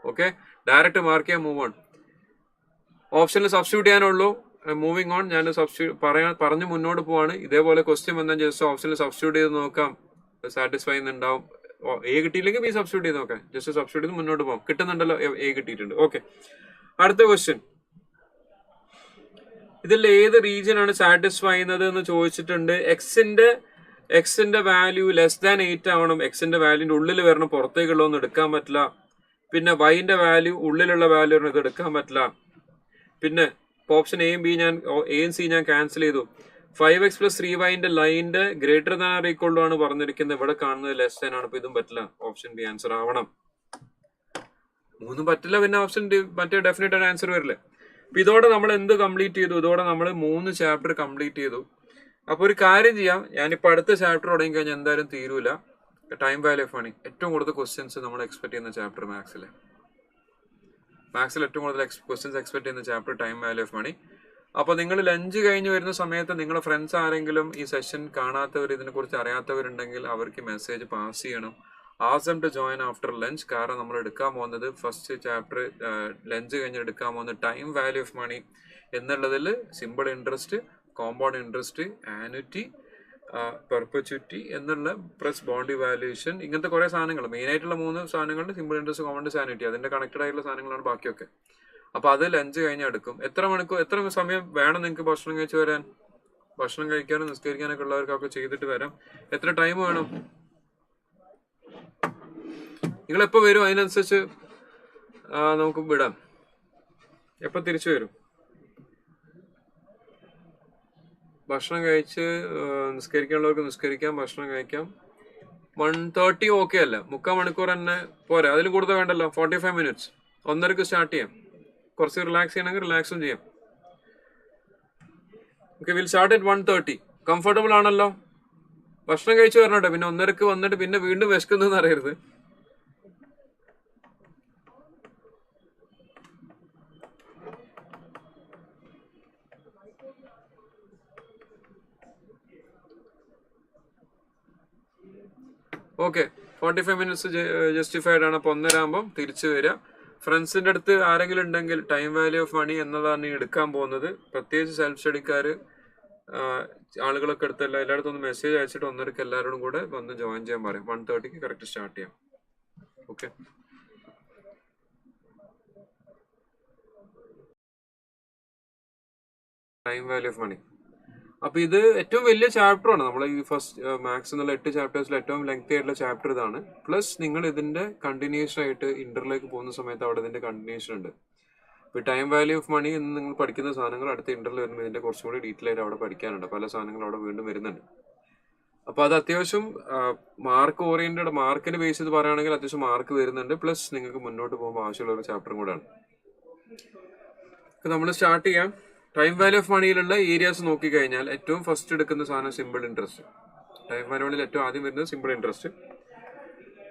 Okay, direct mark ചെയ്യാം, മൂവ് ഓൺ. ഓപ്ഷനിൽ സബ്സ്റ്റിറ്റ്യൂട്ട് ചെയ്യാനുള്ളൂ, മൂവിങ് ഓൺ. ഞാൻ പറഞ്ഞു മുന്നോട്ട് പോവാണ്. ഇതേപോലെ ക്വസ്റ്റ്യൻ വന്നാൽ ജസ്റ്റ് ഓപ്ഷനിൽ സബ്സ്റ്റിറ്റ്യൂട്ട് ചെയ്ത് നോക്കാം, സാറ്റിസ്ഫൈ ചെയ്യുന്നുണ്ടാവും. എ കിട്ടിയില്ലെങ്കിൽ ബി സബ്സ്റ്റിറ്റ്യൂട്ട് ചെയ്ത് നോക്കാം. ജസ്റ്റ് സബ്സ്റ്റിറ്റ്യൂട്ട് ചെയ്ത് മുന്നോട്ട് പോകാം. കിട്ടുന്നുണ്ടല്ലോ, എ കിട്ടിയിട്ടുണ്ട്. ഓക്കെ, അടുത്ത ക്വസ്റ്റ്യൻ. ഇതിൽ ഏത് റീജിയൻ ആണ് സാറ്റിസ്ഫൈ ചെയ്യുന്നത് എന്ന് ചോദിച്ചിട്ടുണ്ട്. എക്സിന്റെ വാല്യൂ ലെസ് ദാൻ 8 ആവണം. എക്സിന്റെ വാല്യൂന്റെ ഉള്ളിൽ വരണം, പുറത്തേക്കുള്ളതൊന്നും എടുക്കാൻ പറ്റില്ല. പിന്നെ വൈന്റെ വാല്യൂ ഉള്ളിലുള്ള വാല്യൂ ഇത് എടുക്കാൻ പറ്റില്ല. പിന്നെ ഓപ്ഷൻ എയും സി ഞാൻ ക്യാൻസൽ ചെയ്തു. 5x + 3y ലൈനിന്റെ greater than or equal to ആണ് പറഞ്ഞിരിക്കുന്നത്. ഇവിടെ കാണുന്നത് ലെസ് ദാൻ ആണ്. അപ്പൊ ഇതും പറ്റില്ല. ഓപ്ഷൻ ബി ആൻസർ ആവണം. 3 പറ്റില്ല, പിന്നെ ഓപ്ഷൻ മറ്റേ ഡെഫിനറ്റ് ആയിട്ട് ആൻസർ വരില്ലേ. അപ്പൊ ഇതോടെ നമ്മൾ എന്ത് കംപ്ലീറ്റ് ചെയ്തു? ഇതോടെ നമ്മൾ 3 ചാപ്റ്റർ കംപ്ലീറ്റ് ചെയ്തു. അപ്പൊ ഒരു കാര്യം ചെയ്യാം, ഞാനിപ്പോ അടുത്ത ചാപ്റ്റർ തുടങ്ങി കഴിഞ്ഞാൽ എന്തായാലും തീരൂല. ടൈം വാല്യൂ ഓഫ് മണി ഏറ്റവും കൂടുതൽ ക്വസ്റ്റ്യൻസ് നമ്മൾ എക്സ്പെക്ട് ചെയ്യുന്ന ചാപ്റ്റർ മാത്സിൽ ഏറ്റവും കൂടുതൽ ക്വസ്റ്റ്യൻസ് എക്സ്പെക്ട് ചെയ്യുന്ന chapter time value of money. അപ്പൊ നിങ്ങൾ ലഞ്ച് കഴിഞ്ഞ് വരുന്ന സമയത്ത് നിങ്ങളുടെ ഫ്രണ്ട്സ് ആരെങ്കിലും ഈ സെഷൻ കാണാത്തവർ, ഇതിനെ കുറിച്ച് അറിയാത്തവരുണ്ടെങ്കിൽ അവർക്ക് മെസ്സേജ് പാസ് ചെയ്യണം. Ask them to join after lunch. കാരണം നമ്മൾ എടുക്കാൻ പോകുന്നത് ഫസ്റ്റ് ചാപ്റ്റർ ലഞ്ച് കഴിഞ്ഞ് എടുക്കാൻ പോകുന്നത് ടൈം വാല്യൂ ഓഫ് മണി എന്നുള്ളതിൽ simple interest, compound interest, annuity, perpetuity എന്നുള്ള പ്ലസ് ബോണ്ട് വാല്യൂഷൻ, ഇങ്ങനത്തെ കുറെ സാധനങ്ങൾ. മെയിൻ ആയിട്ടുള്ള 3 സാധനങ്ങളുണ്ട്: സിമ്പിൾ ഇൻട്രസ്റ്റ്, കോമ്പൗണ്ട്, ആനുറ്റി. അതിന്റെ കണക്റ്റഡ് ആയിട്ടുള്ള സാധനങ്ങളാണ് ബാക്കിയൊക്കെ. അപ്പൊ അത് ലഞ്ച് കഴിഞ്ഞ് എടുക്കും. എത്ര സമയം വേണം നിങ്ങൾക്ക് ഭക്ഷണം കഴിച്ച് വരാൻ? ഭക്ഷണം കഴിക്കാനും നിസ്കരിക്കാനൊക്കെ ഉള്ളവർക്കൊക്കെ ചെയ്തിട്ട് വരാം. എത്ര ടൈം വേണം? നിങ്ങൾ എപ്പോ വരും അതിനനുസരിച്ച് നമുക്ക് വിടാം. എപ്പോ തിരിച്ചു വരും? ഭക്ഷണം കഴിച്ച് നിസ്കരിക്കാനുള്ളവർക്ക് നിസ്കരിക്കാം, ഭക്ഷണം കഴിക്കാം. 1:30 ഓക്കെ അല്ല? 3/4 മണിക്കൂർ തന്നെ പോരാ, അതിൽ കൂടുതൽ വേണ്ടല്ലോ. 45 മിനിറ്റ്സ്. 1:30 സ്റ്റാർട്ട് ചെയ്യാം. കുറച്ച് റിലാക്സ് ചെയ്യണമെങ്കിൽ റിലാക്സും ചെയ്യാം. Okay, will start at 1:30. Comfortable ആണല്ലോ? ഭക്ഷണം കഴിച്ച് വരണോട്ടെ. പിന്നെ 1:30 വന്നിട്ട് പിന്നെ വീണ്ടും വിശക്കുന്നതെന്ന് അറിയരുത്. ഓക്കെ, 45 മിനിറ്റ്സ് ജസ്റ്റിഫൈഡ് ആണ്. അപ്പൊ 1:30 ആകുമ്പോൾ തിരിച്ചു വരിക. ഫ്രണ്ട്സിന്റെ അടുത്ത് ആരെങ്കിലും ഉണ്ടെങ്കിൽ ടൈം വാല്യൂ ഓഫ് മണി എന്നതാണ് എടുക്കാൻ പോകുന്നത്. പ്രത്യേകിച്ച് സെൽഫ് സ്റ്റഡിക്കാര് ആളുകളൊക്കെ എടുത്തല്ല, എല്ലായിടത്തും ഒന്ന് മെസ്സേജ് അയച്ചിട്ട് 1:30 എല്ലാവരോടും കൂടെ വന്ന് ജോയിൻ ചെയ്യാൻ പറയും. 1:30 കറക്റ്റ് സ്റ്റാർട്ട് ചെയ്യാം. Okay, time value of money. അപ്പൊ ഇത് ഏറ്റവും വലിയ ചാപ്റ്റർ ആണ്. നമ്മൾ ഈ ഫസ്റ്റ് മാത്സ് എന്നുള്ള 8 ചാപ്റ്റേഴ്സിൽ ഏറ്റവും ലെങ്തി ആയിട്ടുള്ള ചാപ്റ്റർ ഇതാണ്. പ്ലസ് നിങ്ങൾ ഇതിന്റെ കണ്ടിന്യൂഷൻ ആയിട്ട് ഇന്ററിലേക്ക് പോകുന്ന സമയത്ത് അവിടെ ഇതിന്റെ കണ്ടിന്യൂഷൻ ഉണ്ട്. ഇപ്പൊ ടൈം വാല്യൂ ഓഫ് മണി എന്ന് നിങ്ങൾ പഠിക്കുന്ന സാധനങ്ങൾ അടുത്ത ഇന്ററിൽ വരുമ്പോൾ ഇതിന്റെ കുറച്ചും കൂടി ഡീറ്റെയിൽ ആയിട്ട് അവിടെ പഠിക്കാനുണ്ട്. പല സാധനങ്ങളും അവിടെ വീണ്ടും വരുന്നുണ്ട്. അപ്പൊ അത് അത്യാവശ്യം മാർക്ക് ഓറിയന്റഡ്, മാർക്കിന് ബേസ് ചെയ്ത് പറയുകയാണെങ്കിൽ അത്യാവശ്യം മാർക്ക് വരുന്നുണ്ട്. പ്ലസ് നിങ്ങൾക്ക് മുന്നോട്ട് പോകുമ്പോൾ ആവശ്യമുള്ള ഒരു ചാപ്റ്ററും കൂടെയാണ്. നമ്മൾ സ്റ്റാർട്ട് ചെയ്യാം. ടൈം വാല്യൂ ഓഫ് മണിയിലുള്ള ഏരിയാസ് നോക്കിക്കഴിഞ്ഞാൽ ഏറ്റവും ഫസ്റ്റ് എടുക്കുന്ന സാധനം സിമ്പിൾ ഇൻട്രസ്റ്റ്. ടൈം വാല്യൂണിൽ ഏറ്റവും ആദ്യം വരുന്നത് സിമ്പിൾ ഇൻട്രസ്റ്റ്.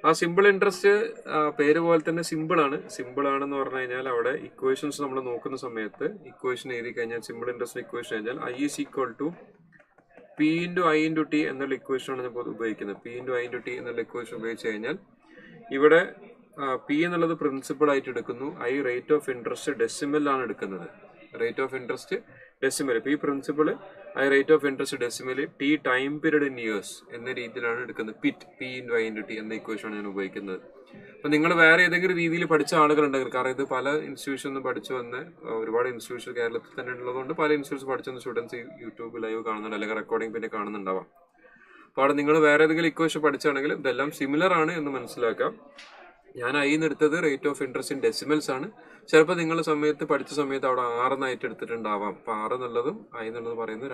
ആ സിമ്പിൾ ഇൻട്രസ്റ്റ് പേര് പോലെ തന്നെ സിമ്പിൾ ആണ്. സിമ്പിൾ ആണെന്ന് പറഞ്ഞു കഴിഞ്ഞാൽ അവിടെ ഇക്വേഷൻസ് നമ്മൾ നോക്കുന്ന സമയത്ത് ഇക്വേഷൻ എഴുതി കഴിഞ്ഞാൽ, സിമ്പിൾ ഇൻട്രസ്റ്റ് ഇക്വേഷൻ കഴിഞ്ഞാൽ I is equal to P into I into T എന്നുള്ള ഇക്വേഷനാണ് ഞാൻ ഉപയോഗിക്കുന്നത്. P into I into T എന്നുള്ള ഇക്വേഷൻ ഉപയോഗിച്ച് കഴിഞ്ഞാൽ ഇവിടെ P എന്നുള്ളത് പ്രിൻസിപ്പിൾ ആയിട്ട് എടുക്കുന്നു. I റേറ്റ് ഓഫ് ഇൻട്രസ്റ്റ് ഡെസിമലാണ് എടുക്കുന്നത്. Rate of interest decimal. ഈ principal I rate of interest decimal, T time period in years എന്ന രീതിയിലാണ് എടുക്കുന്നത്. P into I into T എന്ന ഇക്വേഷനാണ് ഞാൻ ഉപയോഗിക്കുന്നത്. അപ്പൊ നിങ്ങൾ വേറെ ഏതെങ്കിലും രീതിയിൽ പഠിച്ച ആളുകളുണ്ടെങ്കിൽ, കാരണം ഇത് പല ഇൻസ്റ്റിറ്റ്യൂഷനിൽ പഠിച്ചു വന്ന് ഒരുപാട് ഇൻസ്റ്റിറ്റ്യൂഷൻ കേരളത്തിൽ തന്നെ ഉള്ളതുകൊണ്ട് പല ഇൻസ്റ്റിറ്റ്യൂഷൻ പഠിച്ചു വന്ന സ്റ്റുഡൻസ് യൂട്യൂബ് ലൈവ് കാണുന്നുണ്ട്, അല്ലെങ്കിൽ റെക്കോർഡിംഗ് പിന്നെ കാണുന്നുണ്ടാവാം. അപ്പോൾ അവിടെ നിങ്ങൾ വേറെ ഏതെങ്കിലും ഇക്വേഷൻ പഠിച്ചാണെങ്കിൽ ഇതെല്ലാം സിമിലർ ആണ് എന്ന് മനസ്സിലാക്കാം. ഞാൻ അയിന്ന് എടുത്തത് rate of interest in decimals ആണ്. ചിലപ്പോൾ നിങ്ങൾ പഠിച്ച സമയത്ത് അവിടെ 6 എന്നായിട്ട് എടുത്തിട്ടുണ്ടാവാം. അപ്പോൾ 6 എന്നുള്ളതും ഐ എന്നുള്ളത് പറയുന്നത്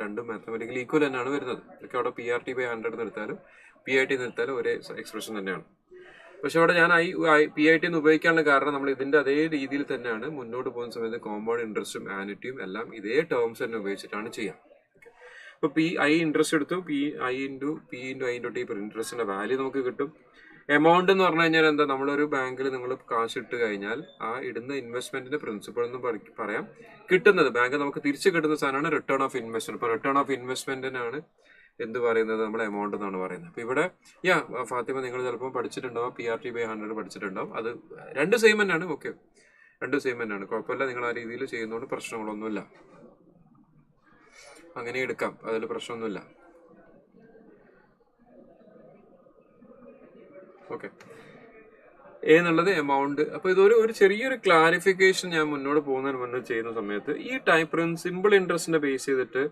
രണ്ടും മാത്തമാറ്റിക്കലി ഈക്വൽ തന്നെയാണ് വരുന്നത്. ഇതൊക്കെ അവിടെ PRT/100 എടുത്താലും PIT എടുത്താലും ഒരേ എക്സ്പ്രഷൻ തന്നെയാണ്. പക്ഷെ അവിടെ ഞാൻ PIT ഉപയോഗിക്കാനുള്ള കാരണം നമ്മൾ ഇതിന്റെ അതേ രീതിയിൽ തന്നെയാണ് മുന്നോട്ട് പോകുന്ന സമയത്ത് കോമ്പൗണ്ട് ഇൻട്രസ്റ്റും ആനുറ്റിയും എല്ലാം ഇതേ ടേംസ് തന്നെ ഉപയോഗിച്ചിട്ടാണ് ചെയ്യാം. അപ്പോൾ ഇൻട്രസ്റ്റ് എടുത്തു, P/I/T ഇൻട്രസ്റ്റിന്റെ വാല്യൂ നമുക്ക് കിട്ടും. എമൗണ്ട് എന്ന് പറഞ്ഞു കഴിഞ്ഞാൽ എന്താ, നമ്മളൊരു ബാങ്കിൽ നിങ്ങൾ കാശ് ഇട്ട് കഴിഞ്ഞാൽ ആ ഇടുന്ന ഇൻവെസ്റ്റ്മെന്റിന്റെ പ്രിൻസിപ്പൾ എന്ന് പറയാം. കിട്ടുന്നത് ബാങ്ക് നമുക്ക് തിരിച്ചു കിട്ടുന്ന സാധനമാണ് റിട്ടേൺ ഓഫ് ഇൻവെസ്റ്റ്മെന്റ്. ഇപ്പൊ റിട്ടേൺ ഓഫ് ഇൻവെസ്റ്റ്മെന്റിനാണ് എന്ത് പറയുന്നത്, നമ്മൾ എമൗണ്ട് എന്നാണ് പറയുന്നത്. അപ്പൊ ഇവിടെ ഫാത്തിമ നിങ്ങൾ ചിലപ്പോൾ പഠിച്ചിട്ടുണ്ടാവും, PRT/100 പഠിച്ചിട്ടുണ്ടാവും. അത് രണ്ട് സെയിം തന്നെയാണ്. ഓക്കെ, രണ്ട് സെയിം തന്നെയാണ്, കുഴപ്പമില്ല. നിങ്ങൾ ആ രീതിയിൽ ചെയ്യുന്നതുകൊണ്ട് പ്രശ്നങ്ങളൊന്നുമില്ല, അങ്ങനെ എടുക്കാം, അതിൽ പ്രശ്നമൊന്നുമില്ല. ഓക്കെ, എന്നുള്ളത് എമൗണ്ട്. അപ്പൊ ഇതൊരു ചെറിയൊരു ക്ലാരിഫിക്കേഷൻ ഞാൻ മുന്നോട്ട് പോകുന്നതിന് മുന്നേ ചെയ്യുന്ന സമയത്ത് ഈ സിമ്പിൾ ഇൻട്രസ്റ്റിനെ ബേസ് ചെയ്തിട്ട്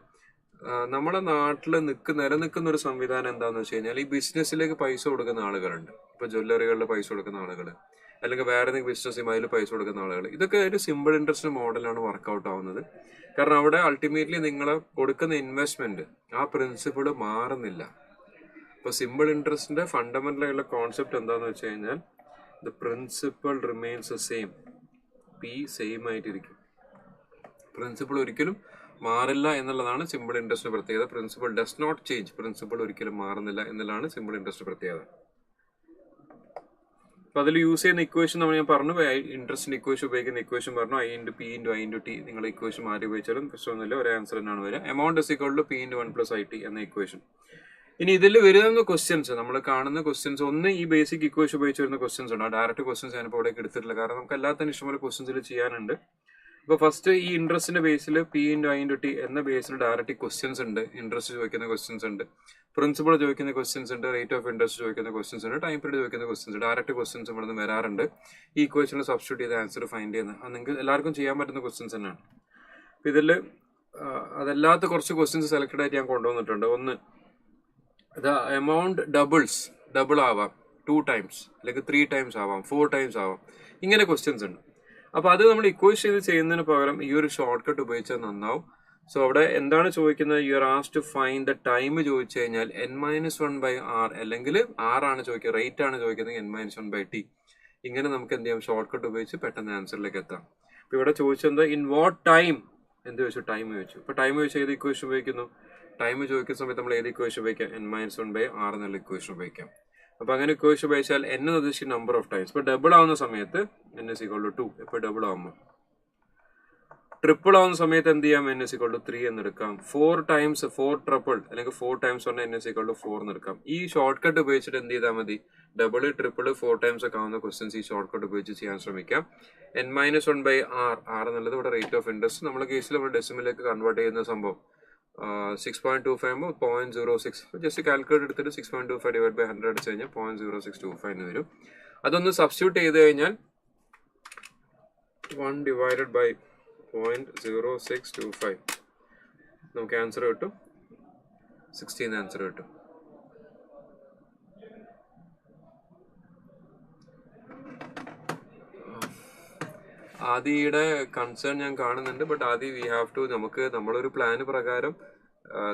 നമ്മുടെ നാട്ടിൽ നിലനിൽക്കുന്ന ഒരു സംവിധാനം എന്താണെന്ന് വെച്ച് കഴിഞ്ഞാൽ ഈ ബിസിനസ്സിലേക്ക് പൈസ കൊടുക്കുന്ന ആളുകളുണ്ട്. ഇപ്പൊ ജ്വല്ലറികളിൽ പൈസ കൊടുക്കുന്ന ആളുകൾ, അല്ലെങ്കിൽ വേറെ ഏതെങ്കിലും ബിസിനസ് അതിൽ പൈസ കൊടുക്കുന്ന ആളുകൾ, ഇതൊക്കെ ഒരു സിമ്പിൾ ഇൻട്രസ്റ്റ് മോഡലാണ് വർക്കൗട്ട് ആവുന്നത്. കാരണം അവിടെ അൾട്ടിമേറ്റ്ലി നിങ്ങൾ കൊടുക്കുന്ന ഇൻവെസ്റ്റ്മെന്റ് ആ പ്രിൻസിപ്പിൾ മാറുന്നില്ല. ഇപ്പൊ സിമ്പിൾ ഇൻട്രസ്റ്റിന്റെ ഫണ്ടമെന്റൽ ആയിട്ടുള്ള കോൺസെപ്റ്റ് എന്താന്ന് വെച്ച് കഴിഞ്ഞാൽ the principal remains same. Same ആയിട്ടിരിക്കും, പ്രിൻസിപ്പിൾ ഒരിക്കലും മാറില്ല എന്നുള്ളതാണ് സിമ്പിൾ ഇൻട്രസ്റ്റ് പ്രത്യേകത. Principal does not change, principal ഒരിക്കലും മാറുന്നില്ല എന്നുള്ളതാണ് സിമ്പിൾ ഇൻട്രസ്റ്റ് പ്രത്യേകത. അപ്പൊ അതിൽ യൂസ് ചെയ്യുന്ന ഇക്വേഷൻ ഞാൻ പറഞ്ഞു, ഇൻട്രസ്റ്റിന്റെ ഇക്വേഷൻ ഉപയോഗിക്കുന്ന ഇക്വേഷൻ പറഞ്ഞു, I/P/I/T. നിങ്ങൾ ഇക്വേഷൻ മാറി ഉപയോഗിച്ചാലും പ്രശ്നമൊന്നുമില്ല, ഒരേ ആൻസർ തന്നെയാണ് വരിക. എമൗണ്ട് P/1 + IT എന്ന ഇക്വേഷൻ. ഇനി ഇതിൽ വരുന്ന ക്വസ്റ്റ്യൻസ്, നമ്മൾ കാണുന്ന ക്വസ്റ്റ്യൻസ്, ഒന്ന് ഈ ബേസിക് ഇക്വേഷൻ ഉപയോഗിച്ച് വരുന്ന ക്വസ്റ്റ്യൻസ് ഉണ്ട്. ഡയറക്റ്റ് ക്വസ്റ്റ്യൻസ് ഞാനിപ്പോൾ ഇവിടെ എടുത്തിട്ടില്ല, കാരണം നമുക്ക് എല്ലാത്തിനും ഇഷ്ടംപോലെ ക്വസ്റ്റ്യൻസിൽ ചെയ്യാനുണ്ട്. അപ്പോൾ ഫസ്റ്റ് ഈ ഇൻട്രസ്റ്റിന്റെ ബേസിൽ P/I/T എന്ന ബേസിൽ ഡയറക്റ്റ് ക്വസ്റ്റ്യൻസ് ഉണ്ട്. ഇൻട്രസ്റ്റ് ചോദിക്കുന്ന ക്വസ്റ്റ്യൻസ് ഉണ്ട്, പ്രിൻസിപ്പൾ ചോദിക്കുന്ന ക്വസ്റ്റ്യൻസ് ഉണ്ട്, റേറ്റ് ഓഫ് ഇൻട്രസ്റ്റ് ചോദിക്കുന്ന ക്വസ്റ്റ്യൻസ് ഉണ്ട്, ടൈം പീരീഡ് ചോദിക്കുന്ന ക്വസ്റ്റ്യൻസ്, ഡയറക്റ്റ് ക്വസ്റ്റ്യൻസ് ഇവിടെ നിന്ന് വരാറുണ്ട്. ഈ ഇക്വേഷനിൽ സബ്സ്റ്റിറ്റ്യൂട്ട് ചെയ്ത് ആൻസർ ഫൈൻഡ് ചെയ്യുന്നത് അത് നിങ്ങൾക്ക് എല്ലാവർക്കും ചെയ്യാൻ പറ്റുന്ന ക്വസ്റ്റ്യൻസ് തന്നെയാണ്. അപ്പോൾ ഇതിൽ അതല്ലാത്ത കുറച്ച് ക്വസ്റ്റ്യൻസ് സെലക്റ്റഡ് ആയിട്ട് ഞാൻ കൊണ്ടുവന്നിട്ടുണ്ട്. ഒന്ന്, എമൗണ്ട് ഡബിൾ ആവാം, 2 times അല്ലെങ്കിൽ 3 times ആവാം, 4 times ആവാം, ഇങ്ങനെ ക്വസ്റ്റ്യൻസ് ഉണ്ട്. അപ്പൊ അത് നമ്മൾ ഇക്വേഷൻ ചെയ്ത് ചെയ്യുന്നതിന് പകരം ഈ ഒരു ഷോർട്ട് കട്ട് ഉപയോഗിച്ചാൽ നന്നാവും. സോ അവിടെ എന്താണ് ചോദിക്കുന്നത്, you are asked to find the time ചോദിച്ചു കഴിഞ്ഞാൽ n-1/r, അല്ലെങ്കിൽ r ആണ് ചോദിക്കുക, റേറ്റ് ആണ് ചോദിക്കുന്നത് n-1/t. ഇങ്ങനെ നമുക്ക് എന്ത് ചെയ്യാം, ഷോർട്ട് കട്ട് ഉപയോഗിച്ച് പെട്ടെന്ന് ആൻസറിലേക്ക് എത്താം. അപ്പൊ ഇവിടെ ചോദിച്ചത് ഇൻ വാട്ട് ടൈം, എന്ത് ചോദിച്ചു, ടൈം ചോദിച്ചു. ഇപ്പൊ ടൈം ചോദിച്ചാൽ ഏത് ഇക്വേഷൻ ഉപയോഗിക്കുന്നു, ടൈം ചോദിക്കുന്ന സമയത്ത് നമ്മൾ ഏത് ഇക്വേഷൻ ഉപയോഗിക്കാം, n-1/r എന്നുള്ള ഇക്വേഷൻ ഉപയോഗിക്കാം. അപ്പൊ അങ്ങനെ ഇക്വേഷൻ ഉപയോഗിച്ചാൽ n ഉദ്ദേശിക്കുന്ന നമ്പർ ഓഫ് ടൈംസ്. ഇപ്പൊ ഡബിൾ ആവുന്ന സമയത്ത് n = 2. ഇപ്പൊ ഡബിൾ ആവുമ്പോൾ ട്രിപ്പിൾ ആവുന്ന സമയത്ത് എന്ത് ചെയ്യാം, n = 3 എന്നെടുക്കാം. 4 times 4 ട്രിപ്പിൾ അല്ലെങ്കിൽ 4 times പറഞ്ഞാൽ n = 4 എന്നെടുക്കാം. ഈ ഷോർട്ട് കട്ട് ഉപയോഗിച്ചിട്ട് എന്ത് ചെയ്താൽ മതി, ഡബിൾ ട്രിപ്പിൾ 4 times ഒക്കെ ആവുന്ന ക്വസ്റ്റ്യൻസ് ഈ ഷോർട്ട് കട്ട് ഉപയോഗിച്ച് ചെയ്യാൻ ശ്രമിക്കാം. n-1/r എന്നുള്ളത് ഇവിടെ റേറ്റ് ഓഫ് ഇൻട്രസ്റ്റ്. നമ്മുടെ കേസിൽ നമ്മൾ ഡെസിമലിലേക്ക് കൺവേർട്ട് ചെയ്യുന്ന സംഭവം 6.25 0.06. ജസ്റ്റ് കാൽക്കുലേറ്റ് എടുത്തിട്ട് 6.25 / 100 അടിച്ചു കഴിഞ്ഞാൽ 0.0625 എന്ന് വരും. അതൊന്ന് സബ്സ്റ്റിറ്റ്യൂട്ട് ചെയ്ത് കഴിഞ്ഞാൽ 1 / 0.0625 നമുക്ക് ആൻസർ കിട്ടും, 16 ആൻസർ കിട്ടും. ആദിയുടെ കൺസേൺ ഞാൻ കാണുന്നുണ്ട്. But Aadi we have to, നമ്മളൊരു പ്ലാന് പ്രകാരം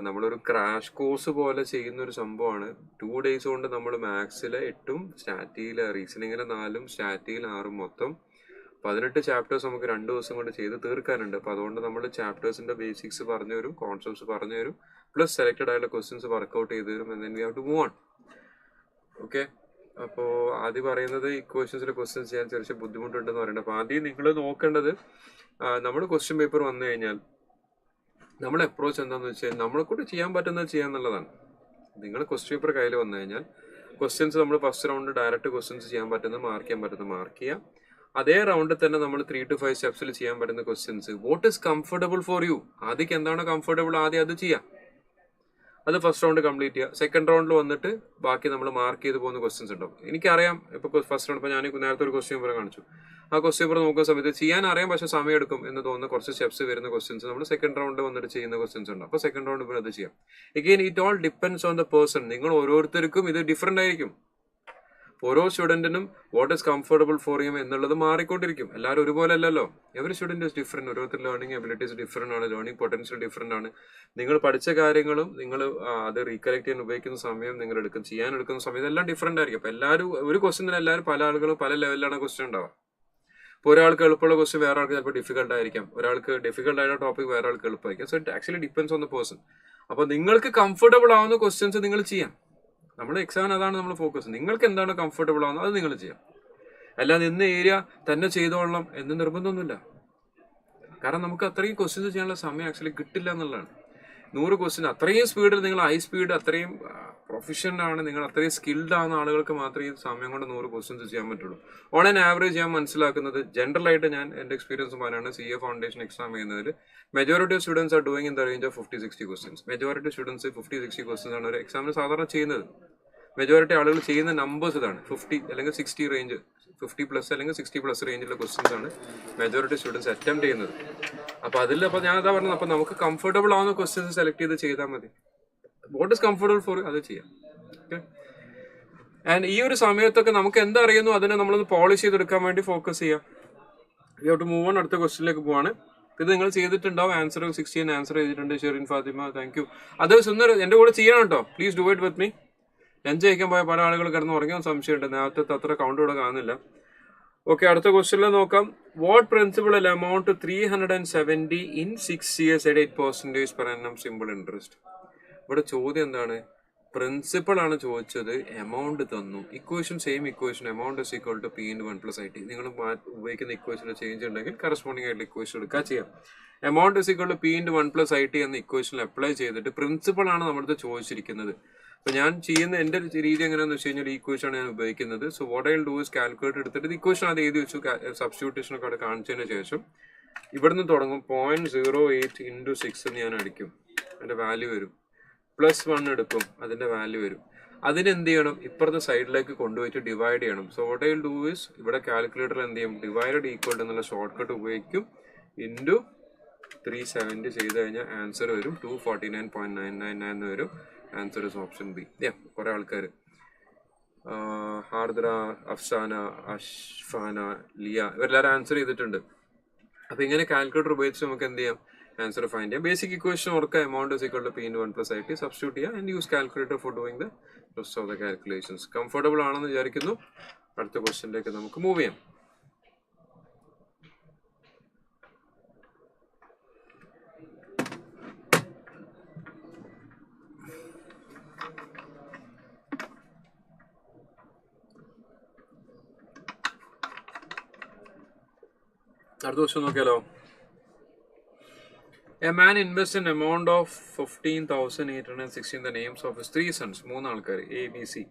നമ്മളൊരു ക്രാഷ് കോഴ്സ് പോലെ ചെയ്യുന്ന ഒരു സംഭവമാണ്. 2 days കൊണ്ട് നമ്മൾ മാത്സിലെ 8ഉം സ്റ്റാറ്റിയിലെ റീസണിങ്ങിലെ 4ഉം സ്റ്റാറ്റിയിൽ 6ഉം മൊത്തം 18 ചാപ്റ്റേഴ്സ് നമുക്ക് 2 ദിവസം കൊണ്ട് ചെയ്ത് തീർക്കാനുണ്ട്. അപ്പൊ അതുകൊണ്ട് നമ്മൾ ചാപ്റ്റേഴ്സിന്റെ ബേസിക്സ് പറഞ്ഞു തരും, കോൺസെപ്റ്റ്സ് പറഞ്ഞു തരും, പ്ലസ് സെലക്ടഡ് ആയിട്ടുള്ള ക്വസ്റ്റ്യൻസ് വർക്ക്ഔട്ട് ചെയ്ത് തരും. And then we have to move on. Okay, അപ്പോൾ ആദ്യം പറയുന്നത് ഇക്വേഷൻസിലെ ക്വസ്റ്റ്യൻസ് ചെയ്യാൻ ചെറിയ ബുദ്ധിമുട്ടുണ്ടെന്ന് പറയുന്നത്. അപ്പോൾ ആദ്യം നിങ്ങൾ നോക്കേണ്ടത്, നമ്മുടെ ക്വസ്റ്റ്യൻ പേപ്പർ വന്നു കഴിഞ്ഞാൽ നമ്മുടെ അപ്രോച്ച് എന്താണെന്ന് വെച്ചാൽ നമ്മളെ കൂടെ ചെയ്യാൻ പറ്റുന്നത് ചെയ്യാന്നുള്ളതാണ്. നിങ്ങൾ ക്വസ്റ്റ്യൻ പേപ്പർ കയ്യിൽ വന്നു കഴിഞ്ഞാൽ ക്വസ്റ്റ്യൻസ് നമ്മൾ ഫസ്റ്റ് റൗണ്ട് ഡയറക്റ്റ് ക്വസ്റ്റ്യൻസ് ചെയ്യാൻ പറ്റുന്നത് മാർക്ക് ചെയ്യാൻ പറ്റുന്നത് മാർക്ക് ചെയ്യാം. അതേ റൗണ്ടിൽ തന്നെ നമ്മൾ 3 to 5 സ്റ്റെപ്സിൽ ചെയ്യാൻ പറ്റുന്ന questions, what is comfortable for you, ആദ്യം എന്താണ് കംഫർട്ടബിൾ ആദ്യം അത് ചെയ്യാം. അത് ഫസ്റ്റ് റൗണ്ട് കംപ്ലീറ്റ് ചെയ്യുക. സെക്കൻഡ് റൗണ്ടിൽ വന്നിട്ട് ബാക്കി നമ്മൾ മാർക്ക് ചെയ്ത് പോകുന്ന ക്വസ്റ്റ്യൻസ് ഉണ്ടാവും. എനിക്കറിയാം ഇപ്പോൾ ഫസ്റ്റ് റൗണ്ട് ഇപ്പോൾ ഞാൻ നേരത്തെ ഒരു ക്വസ്റ്റ്യൻ പേപ്പർ കാണിച്ചു. ആ ക്വസ്റ്റ്യൻ പേപ്പർ നോക്കുന്ന സമയത്ത് ചെയ്യാൻ അറിയാം, പക്ഷേ സമയം എടുക്കും എന്ന് തോന്നുന്ന കുറച്ച് സ്റ്റെപ്സ് വരുന്ന ക്വസ്റ്റ്യൻസ് നമ്മൾ സെക്കൻഡ് റൗണ്ട് വന്നിട്ട് ചെയ്യുന്ന ക്വസ്റ്റ്യൻസ് ഉണ്ട്. അപ്പോൾ സെക്കൻഡ് റൗണ്ട് ഇപ്പോൾ അത് ചെയ്യാം. Again it all depends on the person. നിങ്ങൾ ഓരോരുത്തർക്കും ഇത് ഡിഫറെൻ്റ് ആയിരിക്കും. ഓരോ സ്റ്റുഡൻറ്റിനും what is comfortable for him എന്നുള്ളത് മാറിക്കൊണ്ടിരിക്കും. എല്ലാവരും ഒരുപോലെ അല്ലല്ലോ. Every student is different. ഓരോരുത്തർ ലേണിംഗ് എബിലിറ്റീസ് ഡിഫറെൻ്റ് ആണ്, ലേണിംഗ് പൊട്ടൻഷ്യൽ ഡിഫറെൻ്റ് ആണ്. നിങ്ങൾ പഠിച്ച കാര്യങ്ങളും നിങ്ങൾ അത് റീകലക്ട് ചെയ്യാൻ ഉപയോഗിക്കുന്ന സമയം, നിങ്ങൾ ചെയ്യാൻ എടുക്കുന്ന സമയം ഇതെല്ലാം ഡിഫറെൻ്റ് ആയിരിക്കും. അപ്പോൾ എല്ലാവരും ഒരു ക്വസ്റ്റ്യൻ എല്ലാവരും പല ആളുകളും പല ലെവലിലാണ് ക്വസ്റ്റ്യൻ ഉണ്ടാവുക. ഇപ്പോൾ ഒരാൾക്ക് എളുപ്പമുള്ള ക്വസ്റ്റ്യൻ വേറെ ആൾക്ക് ചിലപ്പോൾ ഡിഫിക്കൽട്ട് ആയിരിക്കാം, ഒരാൾക്ക് ഡിഫിക്കൽട്ട് ആയ ടോപ്പിക് വേറെ ആൾക്ക് എളുപ്പമായിരിക്കും. So it actually depends on the person. അപ്പോൾ നിങ്ങൾക്ക് കംഫർട്ടബിൾ ആവുന്ന ക്വസ്റ്റ്യൻസ് നിങ്ങൾ ചെയ്യാം. നമ്മുടെ എക്സാമിന് അതാണ് നമ്മൾ ഫോക്കസ്. നിങ്ങൾക്ക് എന്താണ് കംഫർട്ടബിൾ ആവുന്നത് അത് നിങ്ങൾ ചെയ്യാം. അല്ലാതെ ഇന്ന ഏരിയ തന്നെ ചെയ്തോളണം എന്ന് നിർബന്ധമൊന്നുമില്ല. കാരണം നമുക്ക് അത്രയും ക്വസ്റ്റ്യൻസ് ചെയ്യാനുള്ള സമയം ആക്ച്വലി കിട്ടില്ല എന്നുള്ളതാണ്. 100 ക്വസ്റ്റ്യൻ അത്രയും സ്പീഡിൽ നിങ്ങൾ ഹൈ സ്പീഡ് അത്രയും പ്രൊഫഷണൽ ആണ്, നിങ്ങൾ അത്രയും സ്കിൽഡ് ആവുന്ന ആളുകൾക്ക് മാത്രമേ ഈ സമയം കൊണ്ട് 100 ക്വസ്റ്റ്യൻസ് ചെയ്യാൻ പറ്റുള്ളൂ. ഓൺ ആൻ ആവറേജ് ഞാൻ മനസ്സിലാക്കുന്നത്, ജനറൽ ആയിട്ട് ഞാൻ എൻ്റെ എക്സ്പീരിയൻസ് പറയാനാണ്, CA ഫൗണ്ടേഷൻ എക്സാം ചെയ്യുന്നതിൽ majority of students are doing in the range of 50-60 questions. Majority students 50-60 questions ആണ് ഒരു എക്സാമിന് സാധാരണ ചെയ്യുന്നത്. മെജോറിറ്റി ആളുകൾ ചെയ്യുന്ന നമ്പേഴ്സ് ഇതാണ്. 50 അല്ലെങ്കിൽ 60 റേഞ്ച്, 50+ അല്ലെങ്കിൽ 60+ റേഞ്ചിലുള്ള ക്വസ്റ്റ്യൻസ് ആണ് മെജോറിറ്റി സ്റ്റുഡൻസ് അറ്റംപ്റ്റ് ചെയ്യുന്നത്. അപ്പോൾ ഞാൻ അതാ പറഞ്ഞത്, അപ്പോൾ നമുക്ക് കംഫർട്ടബിൾ ആവുന്ന ക്വസ്റ്റ്യൻസ് സെലക്ട് ചെയ്ത് ചെയ്താൽ മതി. വാട്ട് ഇസ് കംഫർട്ടബിൾ ഫോർ അത് ചെയ്യാം. ഓക്കെ. ആൻഡ് ഈ ഒരു സമയത്തൊക്കെ നമുക്ക് എന്താ അറിയുന്നു അതിനെ നമ്മളൊന്ന് പോളിഷ് ചെയ്തെടുക്കാൻ വേണ്ടി ഫോക്കസ് ചെയ്യാം. You have to move on. അടുത്ത ക്വസ്റ്റ്യനിലേക്ക് പോവാണ്. ഇത് നിങ്ങൾ ചെയ്തിട്ടുണ്ടാവും. ആൻസർ 16 ആൻസർ ചെയ്തിട്ടുണ്ട്. Sherin Fathima, thank you. അത് സുന്ദർ എൻ്റെ കൂടെ ചെയ്യണം കേട്ടോ. Please do it with me. Lunch കഴിക്കാൻ പോയ പല ആളുകൾ കിടന്ന് ഉറങ്ങാൻ സംശയമുണ്ട്. നേരത്തെ അത്ര കൗണ്ട് ഇവിടെ കാണുന്നില്ല. ഓക്കെ, അടുത്ത ക്വസ്റ്റ്യനിൽ നോക്കാം. What principal amount 370 in 6 years at 8% per annum simple interest. ഇവിടെ ചോദ്യം എന്താണ്? പ്രിൻസിപ്പൾ ആണ് ചോദിച്ചത്, എമൗണ്ട് തന്നു. Equation same equation, amount is equal to P × 1 IT. നിങ്ങൾ ഉപയോഗിക്കുന്ന ഇക്വേഷനിൽ ചേഞ്ച് ഉണ്ടെങ്കിൽ കറസ്പോണ്ടിങ് ആയിട്ടുള്ള ഇക്വേഷൻ എടുക്കുക, ചെയ്യാം. Amount is equal to P × 1 IT എന്ന ഇക്വേഷനിൽ അപ്ലൈ ചെയ്തിട്ട് പ്രിൻസിപ്പൾ ആണ് നമ്മുടെ ചോദിച്ചിരിക്കുന്നത്. അപ്പോൾ ഞാൻ ചെയ്യുന്ന എൻ്റെ രീതി എങ്ങനെയാണെന്ന് വെച്ച് കഴിഞ്ഞാൽ ഈ ഇക്വേഷൻ ഞാൻ ഉപയോഗിക്കുന്നത്. So what I will do is calculate എടുത്തിട്ട് ഇക്വേഷൻ അത് എഴുതി വെച്ചു. സബ്സ്റ്റിറ്റ്യൂഷനൊക്കെ അവിടെ കാണിച്ചതിന് ശേഷം ഇവിടുന്ന് തുടങ്ങും. 0.08 × 6 എന്ന് ഞാൻ അടിക്കും, അതിൻ്റെ വാല്യൂ വരും. +1 എടുക്കും, അതിൻ്റെ വാല്യൂ വരും. അതിനെന്ത് ചെയ്യണം? ഇപ്പുറത്തെ സൈഡിലേക്ക് കൊണ്ടുപോയിട്ട് ഡിവൈഡ് ചെയ്യണം. So what I will do is ഇവിടെ കാൽക്കുലേറ്റർ എന്ത് ചെയ്യും? ഡിവൈഡ് ഈക്വൽ എന്നുള്ള ഷോർട്ട് കട്ട് ഉപയോഗിക്കും. × 370 ചെയ്ത് കഴിഞ്ഞാൽ ആൻസർ വരും 249.999 എന്ന് വരും. Answer is option B. കുറെ ആൾക്കാർ ഹാർദ്ര, അഫ്സാന, അഷ്ഫാന, ലിയ ഇവരെല്ലാവരും ആൻസർ ചെയ്തിട്ടുണ്ട്. അപ്പോൾ ഇങ്ങനെ കാൽക്കുലേറ്റർ ഉപയോഗിച്ച് നമുക്ക് എന്ത് ചെയ്യാം? ആൻസർ ഫൈൻഡ് ചെയ്യാം. ബേസിക് ഇക്വേഷൻ ഓർക്കുക. Amount is equal to P × 1 IT. Substitute ചെയ്യുക and use calculator for doing the rest of the calculations. Comfortable ആണെന്ന് വിചാരിക്കുന്നു. അടുത്ത ക്വസ്റ്റ്യനിലേക്ക് നമുക്ക് മൂവ് ചെയ്യാം. അടുത്ത ക്വസ്റ്റ്യൻ നോക്കിയാലോ. A man invests an amount of 15,860 in the names of his 3 sons, 3 ആൾക്കാർ, A, B, C,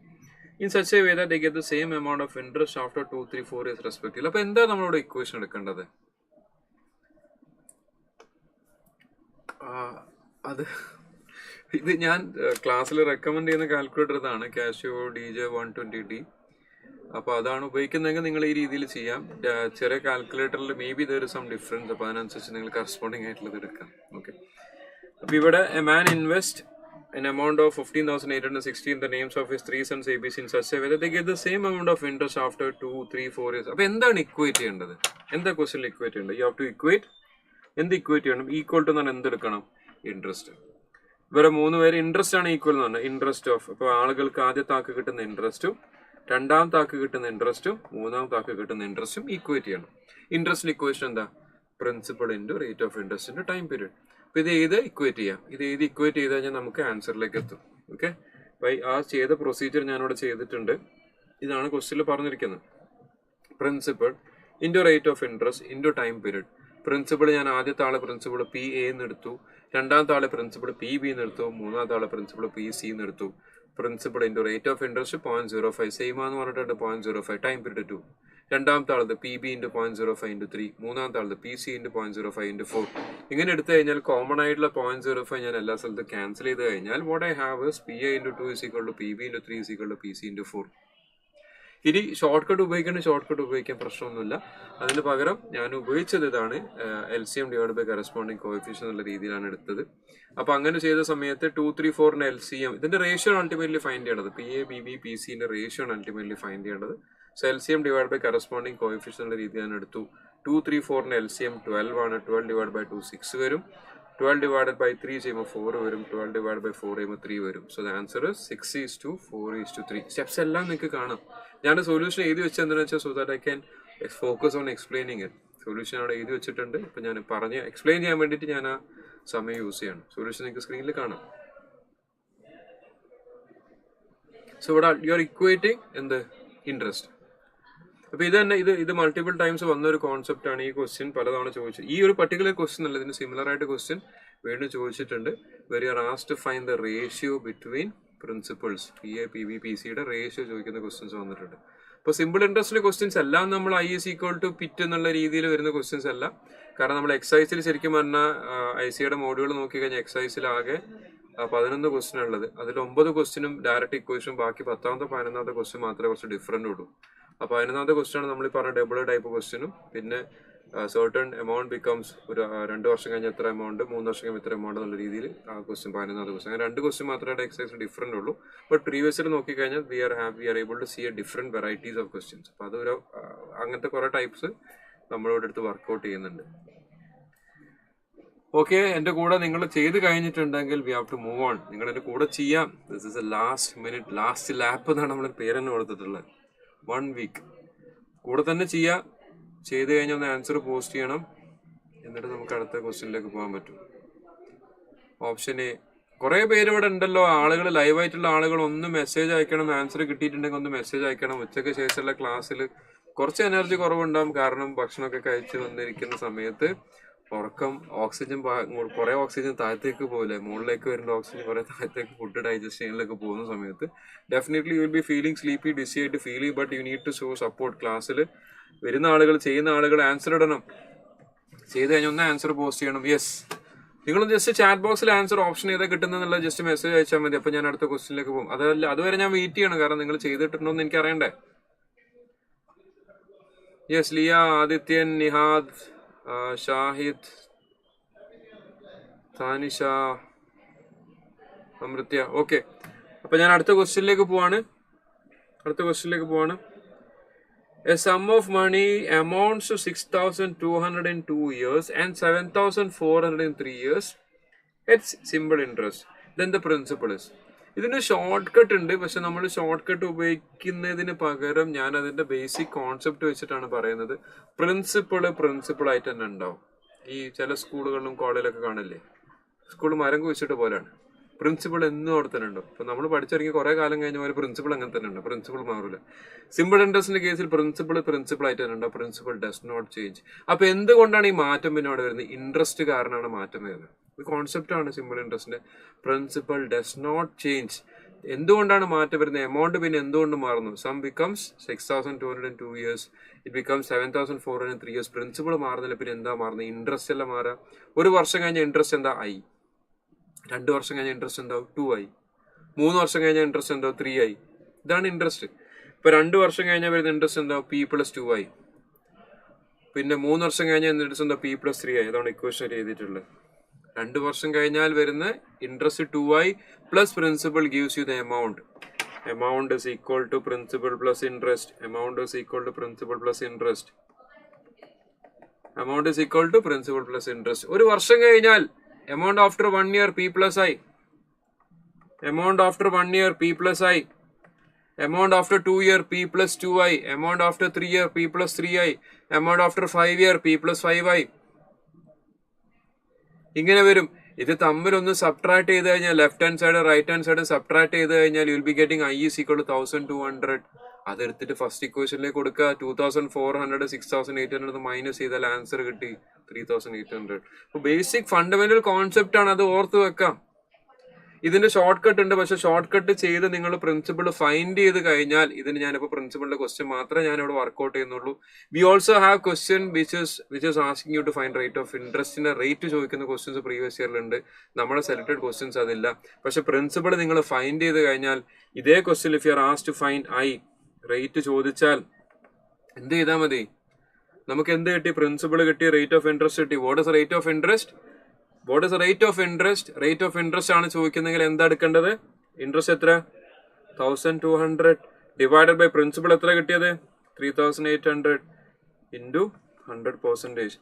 in such a way that they get the same amount of interest after 2, 3, 4 years respectively. അപ്പോൾ എന്താ നമ്മളിവിടെ ഇക്വേഷൻ എടുക്കേണ്ടത്? ഇത് ഞാൻ ക്ലാസ്സിൽ റെക്കമെൻഡ് ചെയ്യുന്ന കാൽക്കുലേറ്റർ ഇതാണ്, കാഷ്യോ DJ120D. അപ്പോൾ അതാണ് ഉപയോഗിക്കുന്നതെങ്കിൽ നിങ്ങൾ ഈ രീതിയിൽ ചെയ്യാം. ചെറിയ കാൽക്കുലേറ്ററിൽ may be there is some difference. അപ്പോൾ അതിനനുസരിച്ച് നിങ്ങൾ കറസ്പോണ്ടിങ് ആയിട്ടുള്ളത് എടുക്കാം. ഓക്കെ. അപ്പോൾ ഇവിടെ a man invest an amount of 15,860 in the names of his 3 sons ABC in such a way that they get the same amount of interest after 2, 3, 4 years. അപ്പോൾ എന്താണ് ഇക്വേറ്റ് ചെയ്യേണ്ടത്? എന്താ ക്വസ്റ്റ്യനിൽ ഇക്വേറ്റ് ചെയ്യേണ്ടത്? You have to equate. എന്ത് ഇക്വേറ്റ് ചെയ്യണം? ഈക്വൽ ടു എന്നാണ് എന്തെടുക്കണം? ഇൻട്രസ്റ്റ്. ഇവരെ 3 പേര് ഇൻട്രസ്റ്റ് ആണ് ഈക്വൽ എന്ന് പറഞ്ഞാൽ ഇൻട്രസ്റ്റ് ഓഫ്. അപ്പോൾ ആളുകൾക്ക് ആദ്യത്തെ ആൾക്ക് കിട്ടുന്ന ഇൻട്രസ്റ്റും രണ്ടാമത്തെ ആൾക്ക് കിട്ടുന്ന ഇൻട്രസ്റ്റും മൂന്നാമത്തെ ആൾക്ക് കിട്ടുന്ന ഇൻട്രസ്റ്റും ഈക്വേറ്റ് ചെയ്യണം. ഇൻട്രസ്റ്റിന് ഇക്വേഷൻ എന്താ? Principal into rate of interest into time period. അപ്പോൾ ഇത് ഏത് ഇക്വേറ്റ് ചെയ്യാം? ഇത് ഏത് ഇക്വേറ്റ് ചെയ്ത് കഴിഞ്ഞാൽ നമുക്ക് ആൻസറിലേക്ക് എത്തും. ഓക്കെ. അപ്പോൾ ആ ചെയ്ത പ്രൊസീജിയർ ഞാനിവിടെ ചെയ്തിട്ടുണ്ട്. ഇതാണ് ക്വസ്റ്റ്യനിൽ പറഞ്ഞിരിക്കുന്നത്. Principal into rate of interest into time period. Principal ഞാൻ ആദ്യത്തെ ആളെ പ്രിൻസിപ്പൾ PA എന്ന് എടുത്തു, രണ്ടാമത്തെ ആളെ പ്രിൻസിപ്പൾ PB എന്ന് എടുത്തു, മൂന്നാമത്തെ ആളെ പ്രിൻസിപ്പൾ PC എന്ന് എടുത്തു. Principal into rate of interest 0.05 same ആണെന്ന് പറഞ്ഞിട്ടുണ്ട് 0.05. Time period 2. രണ്ടാമത്തെ ആളത് പി ബി ഇൻറ്റു 0.05 × 3, മൂന്നാമത്തെ ആളത് പി സി ഇൻറ്റു 0.05 × 4. ഇങ്ങനെ എടുത്തു കഴിഞ്ഞാൽ കോമൺ ആയിട്ടുള്ള 0.05 ഞാൻ എല്ലാ സ്ഥലത്തും ക്യാൻസൽ ചെയ്ത് കഴിഞ്ഞാൽ what I have is P A into 2 = P B into 3 = P C into 4. ഇനി ഷോർട്ട് കട്ട് ഉപയോഗിക്കാൻ പ്രശ്നമൊന്നുമില്ല. അതിന് പകരം ഞാൻ ഉപയോഗിച്ചത് ഇതാണ്, LCM / കറസ്പോണ്ടിങ് കോഎഫിഷ്യന്റ് എന്നുള്ള രീതിയിലാണ് എടുത്തത്. അപ്പൊ അങ്ങനെ ചെയ്ത സമയത്ത് 2, 3, 4 LCM ഇതിന്റെ റേഷ്യോ അൾട്ടിമേറ്റ്ലി ഫൈൻഡ് ചെയ്യേണ്ടത്, P A B B P സിന്റെ റേഷ്യോ ആണ് അൾട്ടിമേറ്റ്ലി ഫൈൻഡ് ചെയ്യേണ്ടത്. സോ LCM / കറസ്പോണ്ടിങ് കോഎഫിഷ്യന്റ് എന്നുള്ള രീതിയിലാണ് എടുത്തു. 2, 3, 4 LCM 12 ആണ്. 12 / 2 6 വരും. 12 / 3 ചെയ്യുമ്പോൾ 4 വരും. 12 / 4 ചെയ്യുമ്പോൾ 3 വരും. So the answer 6:4:3. സ്റ്റെപ്സ് എല്ലാം നിങ്ങൾക്ക് കാണാം. ഞാൻ സൊല്യൂഷൻ എഴുതി വെച്ചത് എന്താണെന്ന് വെച്ചാൽ so that I can focus on explaining it. Solution അവിടെ എഴുതി വെച്ചിട്ടുണ്ട്. ഇപ്പം ഞാൻ എക്സ്പ്ലെയിൻ ചെയ്യാൻ വേണ്ടിയിട്ട് ഞാൻ ആ സമയം യൂസ് ചെയ്യണം. സൊല്യൂഷൻ നിങ്ങൾക്ക് സ്ക്രീനിൽ കാണാം. സോ ഇവിടെ യു ആർ ഇക്വേറ്റിംഗ് എന്ത് ഇൻട്രസ്റ്റ്. അപ്പൊ ഇത് മൾട്ടിപ്പിൾ ടൈംസ് വന്ന ഒരു കോൺസെപ്റ്റ് ആണ്. ഈ ക്വസ്റ്റ്യൻ പലതവണ ചോദിച്ചത്. ഈ ഒരു പർട്ടിക്കുലർ ക്വസ്റ്റ്യൻ അല്ല, ഇതിന് സിമിലർ ആയിട്ട് ക്വസ്റ്റ്യൻ വീണ്ടും ചോദിച്ചിട്ടുണ്ട്. Where you are asked to find the ratio between principals. P A P B P സിയുടെ റേഷ്യോ ചോദിക്കുന്ന ക്വസ്റ്റ്യൻസ് വന്നിട്ടുണ്ട്. അപ്പോൾ സിമ്പിൾ ഇൻട്രസ്റ്റിലെ ക്വസ്റ്റ്യൻസ് എല്ലാം നമ്മൾ I = പിറ്റ് എന്നുള്ള രീതിയിൽ വരുന്ന ക്വസ്റ്റ്യൻസ് അല്ല. കാരണം നമ്മൾ എക്സൈസിൽ ശരിക്കും പറഞ്ഞാൽ ICയുടെ മോഡ്യൂൾ നോക്കിക്കഴിഞ്ഞാൽ എക്സൈസിൽ ആകെ 11 ക്വസ്റ്റ്യൻ ഉള്ളത്. അതിൽ 9 ക്വസ്റ്റ്യനും ഡയറക്റ്റ് ഇക്വേഷനും, ബാക്കി 10ാമത്തെ 11ാമത്തെ ക്വസ്റ്റ്യൻ മാത്രമേ കുറച്ച് ഡിഫറൻറ്റ് ഉള്ളൂ. അപ്പോൾ 11ാമത്തെ ക്വസ്റ്റ്യൻ ആണ് നമ്മൾ ഈ പറഞ്ഞ ഡബിൾ ടൈപ്പ് ക്വസ്റ്റ്യനും. പിന്നെ സർട്ടൺ എമൗണ്ട് ബിക്കംസ് ഒരു 2 വർഷം കഴിഞ്ഞ് എത്ര എമൗണ്ട്, 3 വർഷം കഴിഞ്ഞ് എത്ര എമൗണ്ട് എന്നുള്ള രീതിയിൽ ആ ക്വസ്റ്റ്യൻ 11ാമത്തെ ക്വസ്റ്റ്യൻ. അങ്ങനെ 2 ക്വസ്റ്റ്യൻ മാത്രമേ എക്സൈസ് ഡിഫറൻറ്റ് ഉള്ളൂ. ബട്ട് പ്രീവിയസിൽ നോക്കിക്കഴിഞ്ഞാൽ we are able to see a different varieties of questions. അപ്പോൾ അതൊരു അങ്ങനത്തെ കുറേ ടൈപ്സ് നമ്മളിവിടെ എടുത്ത് വർക്കൗട്ട് ചെയ്യുന്നുണ്ട്. ഓക്കെ, എൻ്റെ കൂടെ നിങ്ങൾ ചെയ്ത് കഴിഞ്ഞിട്ടുണ്ടെങ്കിൽ we have to move on. നിങ്ങൾ എൻ്റെ കൂടെ ചെയ്യാം. This is a last lap എന്നാണ് നമ്മൾ പേര് തന്നെ കൊടുത്തിട്ടുള്ളത്. 1 വീക്ക് കൂടെ തന്നെ ചെയ്യാം. ചെയ്ത് കഴിഞ്ഞാൽ ഒന്ന് ആൻസർ പോസ്റ്റ് ചെയ്യണം. എന്നിട്ട് നമുക്ക് അടുത്ത ക്വസ്റ്റ്യനിലേക്ക് പോകാൻ പറ്റും. Option A. കുറേ പേര് ഇവിടെ ഉണ്ടല്ലോ, ആളുകൾ ലൈവായിട്ടുള്ള ആളുകൾ. ഒന്ന് മെസ്സേജ് അയക്കണം. ആൻസർ കിട്ടിയിട്ടുണ്ടെങ്കിൽ ഒന്ന് മെസ്സേജ് അയക്കണം. ഉച്ചയ്ക്ക് ശേഷമുള്ള ക്ലാസ്സിൽ കുറച്ച് എനർജി കുറവുണ്ടാകും. കാരണം ഭക്ഷണമൊക്കെ കഴിച്ച് വന്നിരിക്കുന്ന സമയത്ത് ഉറക്കം, ഓക്സിജൻ കുറേ ഓക്സിജൻ താഴത്തേക്ക് പോകില്ലേ, മുകളിലേക്ക് വരുന്ന ഓക്സിജൻ കുറേ താഴത്തേക്ക് ഫുഡ് ഡൈജസ്റ്റനിലേക്ക് പോകുന്ന സമയത്ത് definitely you will be feeling sleepy, dizzy ആയിട്ട് ഫീൽ ചെയ്യും. But you need to show support. ക്ലാസ്സിൽ വരുന്ന ആളുകൾ, ചെയ്യുന്ന ആളുകൾ ആൻസർ ഇടണം. ചെയ്ത് കഴിഞ്ഞാൽ ഒന്ന് ആൻസർ പോസ്റ്റ് ചെയ്യണം. യെസ്, നിങ്ങൾ ജസ്റ്റ് ചാറ്റ് ബോക്സിൽ ആൻസർ ഓപ്ഷൻ ഏതാ കിട്ടുന്നുള്ള ജസ്റ്റ് മെസ്സേജ് അയച്ചാൽ മതി. അപ്പോൾ ഞാൻ അടുത്ത ക്വസ്റ്റ്യനിലേക്ക് പോകും. അതുവരെ ഞാൻ വെയിറ്റ് ചെയ്യണം, കാരണം നിങ്ങൾ ചെയ്തിട്ടുണ്ടോ എന്ന് എനിക്ക് അറിയണ്ടേ. യെസ്, ലിയ, ആദിത്യൻ, നിഹാദ്, ഷാഹിദ്, താനിഷ, അമൃത്യ. ഓക്കെ, അപ്പൊ ഞാൻ അടുത്ത ക്വസ്റ്റ്യനിലേക്ക് പോവാണ്. A sum of money amounts to 6,200 in 2 years and 7,400 in 3 years. It's simple interest. Then the principal is. ഇതിന് ഷോർട്ട് കട്ട് ഉണ്ട്. പക്ഷെ നമ്മൾ ഷോർട്ട് കട്ട് ഉപയോഗിക്കുന്നതിന് പകരം ഞാൻ അതിന്റെ ബേസിക് കോൺസെപ്റ്റ് വെച്ചിട്ടാണ് പറയുന്നത്. പ്രിൻസിപ്പിൾ ആയിട്ട് തന്നെ ഉണ്ടാവും. ഈ ചില സ്കൂളുകളിലും കോളേജിലൊക്കെ കാണില്ലേ, സ്കൂൾ മരം കുഴിച്ചിട്ട് പോലെയാണ്. പ്രിൻസിപ്പിൾ എന്നും അവിടെ തന്നെ ഉണ്ടാവും. ഇപ്പൊ നമ്മൾ പഠിച്ചിറങ്ങി കുറെ കാലം കഴിഞ്ഞ പോലെ പ്രിൻസിപ്പിൾ അങ്ങനെ തന്നെ ഉണ്ട്. പ്രിൻസിപ്പിൾ മാറില്ല. സിമ്പിൾ ഇൻട്രസ്റ്റിന്റെ കേസിൽ പ്രിൻസിപ്പിൾ ആയിട്ട് തന്നെ ഉണ്ടാവും. Principal does not change. അപ്പൊ എന്തുകൊണ്ടാണ് ഈ മാറ്റം പിന്നെ അവിടെ വരുന്നത്? ഇൻട്രസ്റ്റ് കാരണമാണ് മാറ്റം വരുന്നത്. ഇത് കോൺസെപ്റ്റ് ആണ് സിമ്പിൾ ഇൻട്രസ്റ്റിന്റെ. Principal does not change. എന്തുകൊണ്ടാണ് മാറ്റം വരുന്നത്? എമൗണ്ട് പിന്നെ എന്തുകൊണ്ട് മാറുന്നു? Sum becomes 6,200 in 2 years. It becomes 7,400 in 3 years. Principal മാറുന്നില്ല, പിന്നെ എന്താ മാറുന്നത്? ഇൻട്രസ്റ്റ് അല്ല മാറുക. 1 വർഷം കഴിഞ്ഞ ഇൻട്രസ്റ്റ് എന്താ? I. 2 വർഷം കഴിഞ്ഞ ഇൻട്രസ്റ്റ് എന്താവും? 2I. 3 വർഷം കഴിഞ്ഞ ഇൻട്രസ്റ്റ് എന്താവും? 3I. ഇതാണ് ഇൻട്രസ്റ്റ്. ഇപ്പൊ 2 വർഷം കഴിഞ്ഞാൽ വരുന്ന ഇൻട്രസ്റ്റ് എന്താവും? P + 2I. പിന്നെ 3 വർഷം കഴിഞ്ഞാൽ ഇൻട്രസ്റ്റ് എന്താ? P + 3I. അതാണ് ഇക്വേഷൻ എഴുതിയിട്ടുള്ളത്. 2 വർഷം കഴിഞ്ഞാൽ വരുന്ന interest 2I plus principal gives you the amount. Amount is equal to principal plus interest. Amount is equal to principal plus interest. Amount is equal to principal plus interest. 1 വർഷം കഴിഞ്ഞാൽ amount after 1 year P + I. Amount after 1 year P + I. Amount after 2 year P + 2I. Amount after 3 year P + 3I. Amount after 5 year P + 5I. ഇങ്ങനെ വരും. ഇത് തമ്മിലൊന്ന് സബ്ട്രാക്ട് ചെയ്ത് കഴിഞ്ഞാൽ left hand side right hand side subtract ചെയ്ത് കഴിഞ്ഞാൽ you will be getting I = 1,200. അതെടുത്തിട്ട് ഫസ്റ്റ് ഇക്വേഷനിലേക്ക് കൊടുക്കുക. 2,400 6,800 മൈനസ് ചെയ്താൽ ആൻസർ കിട്ടി 3,800. അപ്പൊ ബേസിക് ഫണ്ടമെന്റൽ കോൺസെപ്റ്റ് ആണ്, അത് ഓർത്ത് വെക്കാം. ഇതിന്റെ ഷോർട്ട് കട്ട് ഉണ്ട്, പക്ഷെ ഷോർട്ട് കട്ട് ചെയ്ത് നിങ്ങൾ പ്രിൻസിപ്പിൾ ഫൈൻഡ് ചെയ്ത് കഴിഞ്ഞാൽ, ഇതിന് ഞാനിപ്പോൾ പ്രിൻസിപ്പിളിന്റെ ക്വസ്റ്റ്യൻ മാത്രമേ ഞാൻ ഇവിടെ വർക്ക്ഔട്ട് ചെയ്യുന്നുള്ളൂ. We also have question which is asking you to find rate of ഇൻട്രസ്റ്റിന്റെ റേറ്റ് ചോദിക്കുന്ന ക്വസ്റ്റ്യൻസ് പ്രീവിയസ് ഇയറിലുണ്ട്. നമ്മുടെ സെലക്ടഡ് ക്വസ്റ്റ്യൻസ് അതില്ല. പക്ഷെ പ്രിൻസിപ്പിൾ നിങ്ങൾ ഫൈൻഡ് ചെയ്ത് കഴിഞ്ഞാൽ ഇതേ question if you are asked to find rate ചോദിച്ചാൽ എന്ത് ചെയ്താൽ മതി? നമുക്ക് എന്ത് കിട്ടി? പ്രിൻസിപ്പിൾ കിട്ടി, റേറ്റ് ഓഫ് ഇൻട്രസ്റ്റ് കിട്ടി. What is rate of interest? What is rate of interest? Rate of interest ആണ് ചോദിക്കുന്നെങ്കിൽ എന്താ എടുക്കേണ്ടത്? ഇൻട്രസ്റ്റ് എത്ര? 1200 ഡിവൈഡഡ് ബൈ പ്രിൻസിപ്പൾ എത്ര കിട്ടിയത്? 3800 ഇൻറ്റു 100%.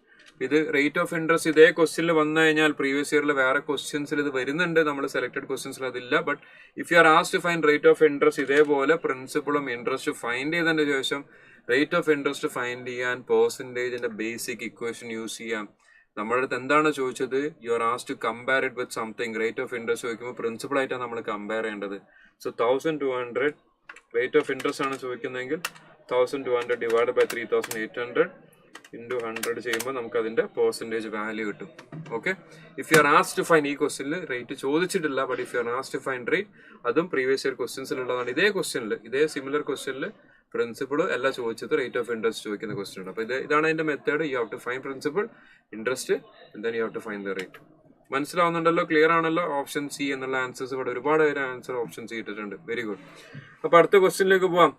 ഇത് റേറ്റ് ഓഫ് ഇൻട്രസ്റ്റ് ഇതേ ക്വസ്റ്റ്യനിൽ വന്നു കഴിഞ്ഞാൽ, പ്രീവിയസ് ഇയറിൽ വേറെ ക്വസ്റ്റ്യൻസിൽ ഇത് വരുന്നുണ്ട്, നമ്മൾ സെലക്ടഡ് ക്വസ്റ്റ്യൻസിൽ അതില്ല. But if you are asked to find rate of interest, ഇതേപോലെ പ്രിൻസിപ്പളും ഇൻട്രസ്റ്റ് ഫൈൻഡ് ചെയ്തതിന്റെ ശേഷം റേറ്റ് ഓഫ് ഇൻട്രസ്റ്റ് ഫൈൻഡ് ചെയ്യാൻ പെർസെൻറ്റേജിന്റെ ബേസിക് ഇക്വേഷൻ യൂസ് ചെയ്യാം. നമ്മുടെ അടുത്ത് എന്താണ് ചോദിച്ചത്? You are asked to compare it with something. Rate of interest ചോദിക്കുമ്പോൾ പ്രിൻസിപ്പൾ ആയിട്ടാണ് നമ്മൾ കമ്പയർ ചെയ്യേണ്ടത്. സോ 1200 റേറ്റ് ഓഫ് ഇൻട്രസ്റ്റ് ആണ് ചോദിക്കുന്നതെങ്കിൽ 1200 ഡിവൈഡ് ബൈ 3800 ഇൻറ്റു 100 ചെയ്യുമ്പോൾ നമുക്ക് അതിന്റെ പെർസെൻറ്റേജ് വാല്യൂ കിട്ടും. Okay, if you are asked to find, ഈ ക്വസ്റ്റ്യനിൽ റേറ്റ് ചോദിച്ചിട്ടില്ല, but if you are asked to find rate, അതും പ്രീവിയസ് ഇയർ ക്വസ്റ്റ്യൻസിലുള്ളതാണ്. ഇതേ ക്വസ്റ്റ്യനിൽ, ഇതേ സിമിലർ ക്വസ്റ്റ്യനിൽ പ്രിൻസിപ്പിൾ അല്ല ചോദിച്ചത്, റേറ്റ് ഓഫ് ഇൻട്രസ്റ്റ് ചോദിക്കുന്ന ക്വസ്റ്റ്യൻ ഉണ്ട്. അപ്പൊ ഇതാണ് അതിന്റെ method. You have to find principal, interest, then you have to find the rate. മനസ്സിലാവുന്നുണ്ടല്ലോ? ക്ലിയർ ആണല്ലോ? ഓപ്ഷൻ സി എന്നുള്ള ആൻസേഴ്സ് ഇവിടെ ഒരുപാട് പേര് ആൻസർ ഓപ്ഷൻ സി ഇട്ടിട്ടുണ്ട്. Very good. അപ്പൊ അടുത്ത ക്വസ്റ്റ്യനിലേക്ക് പോവാം.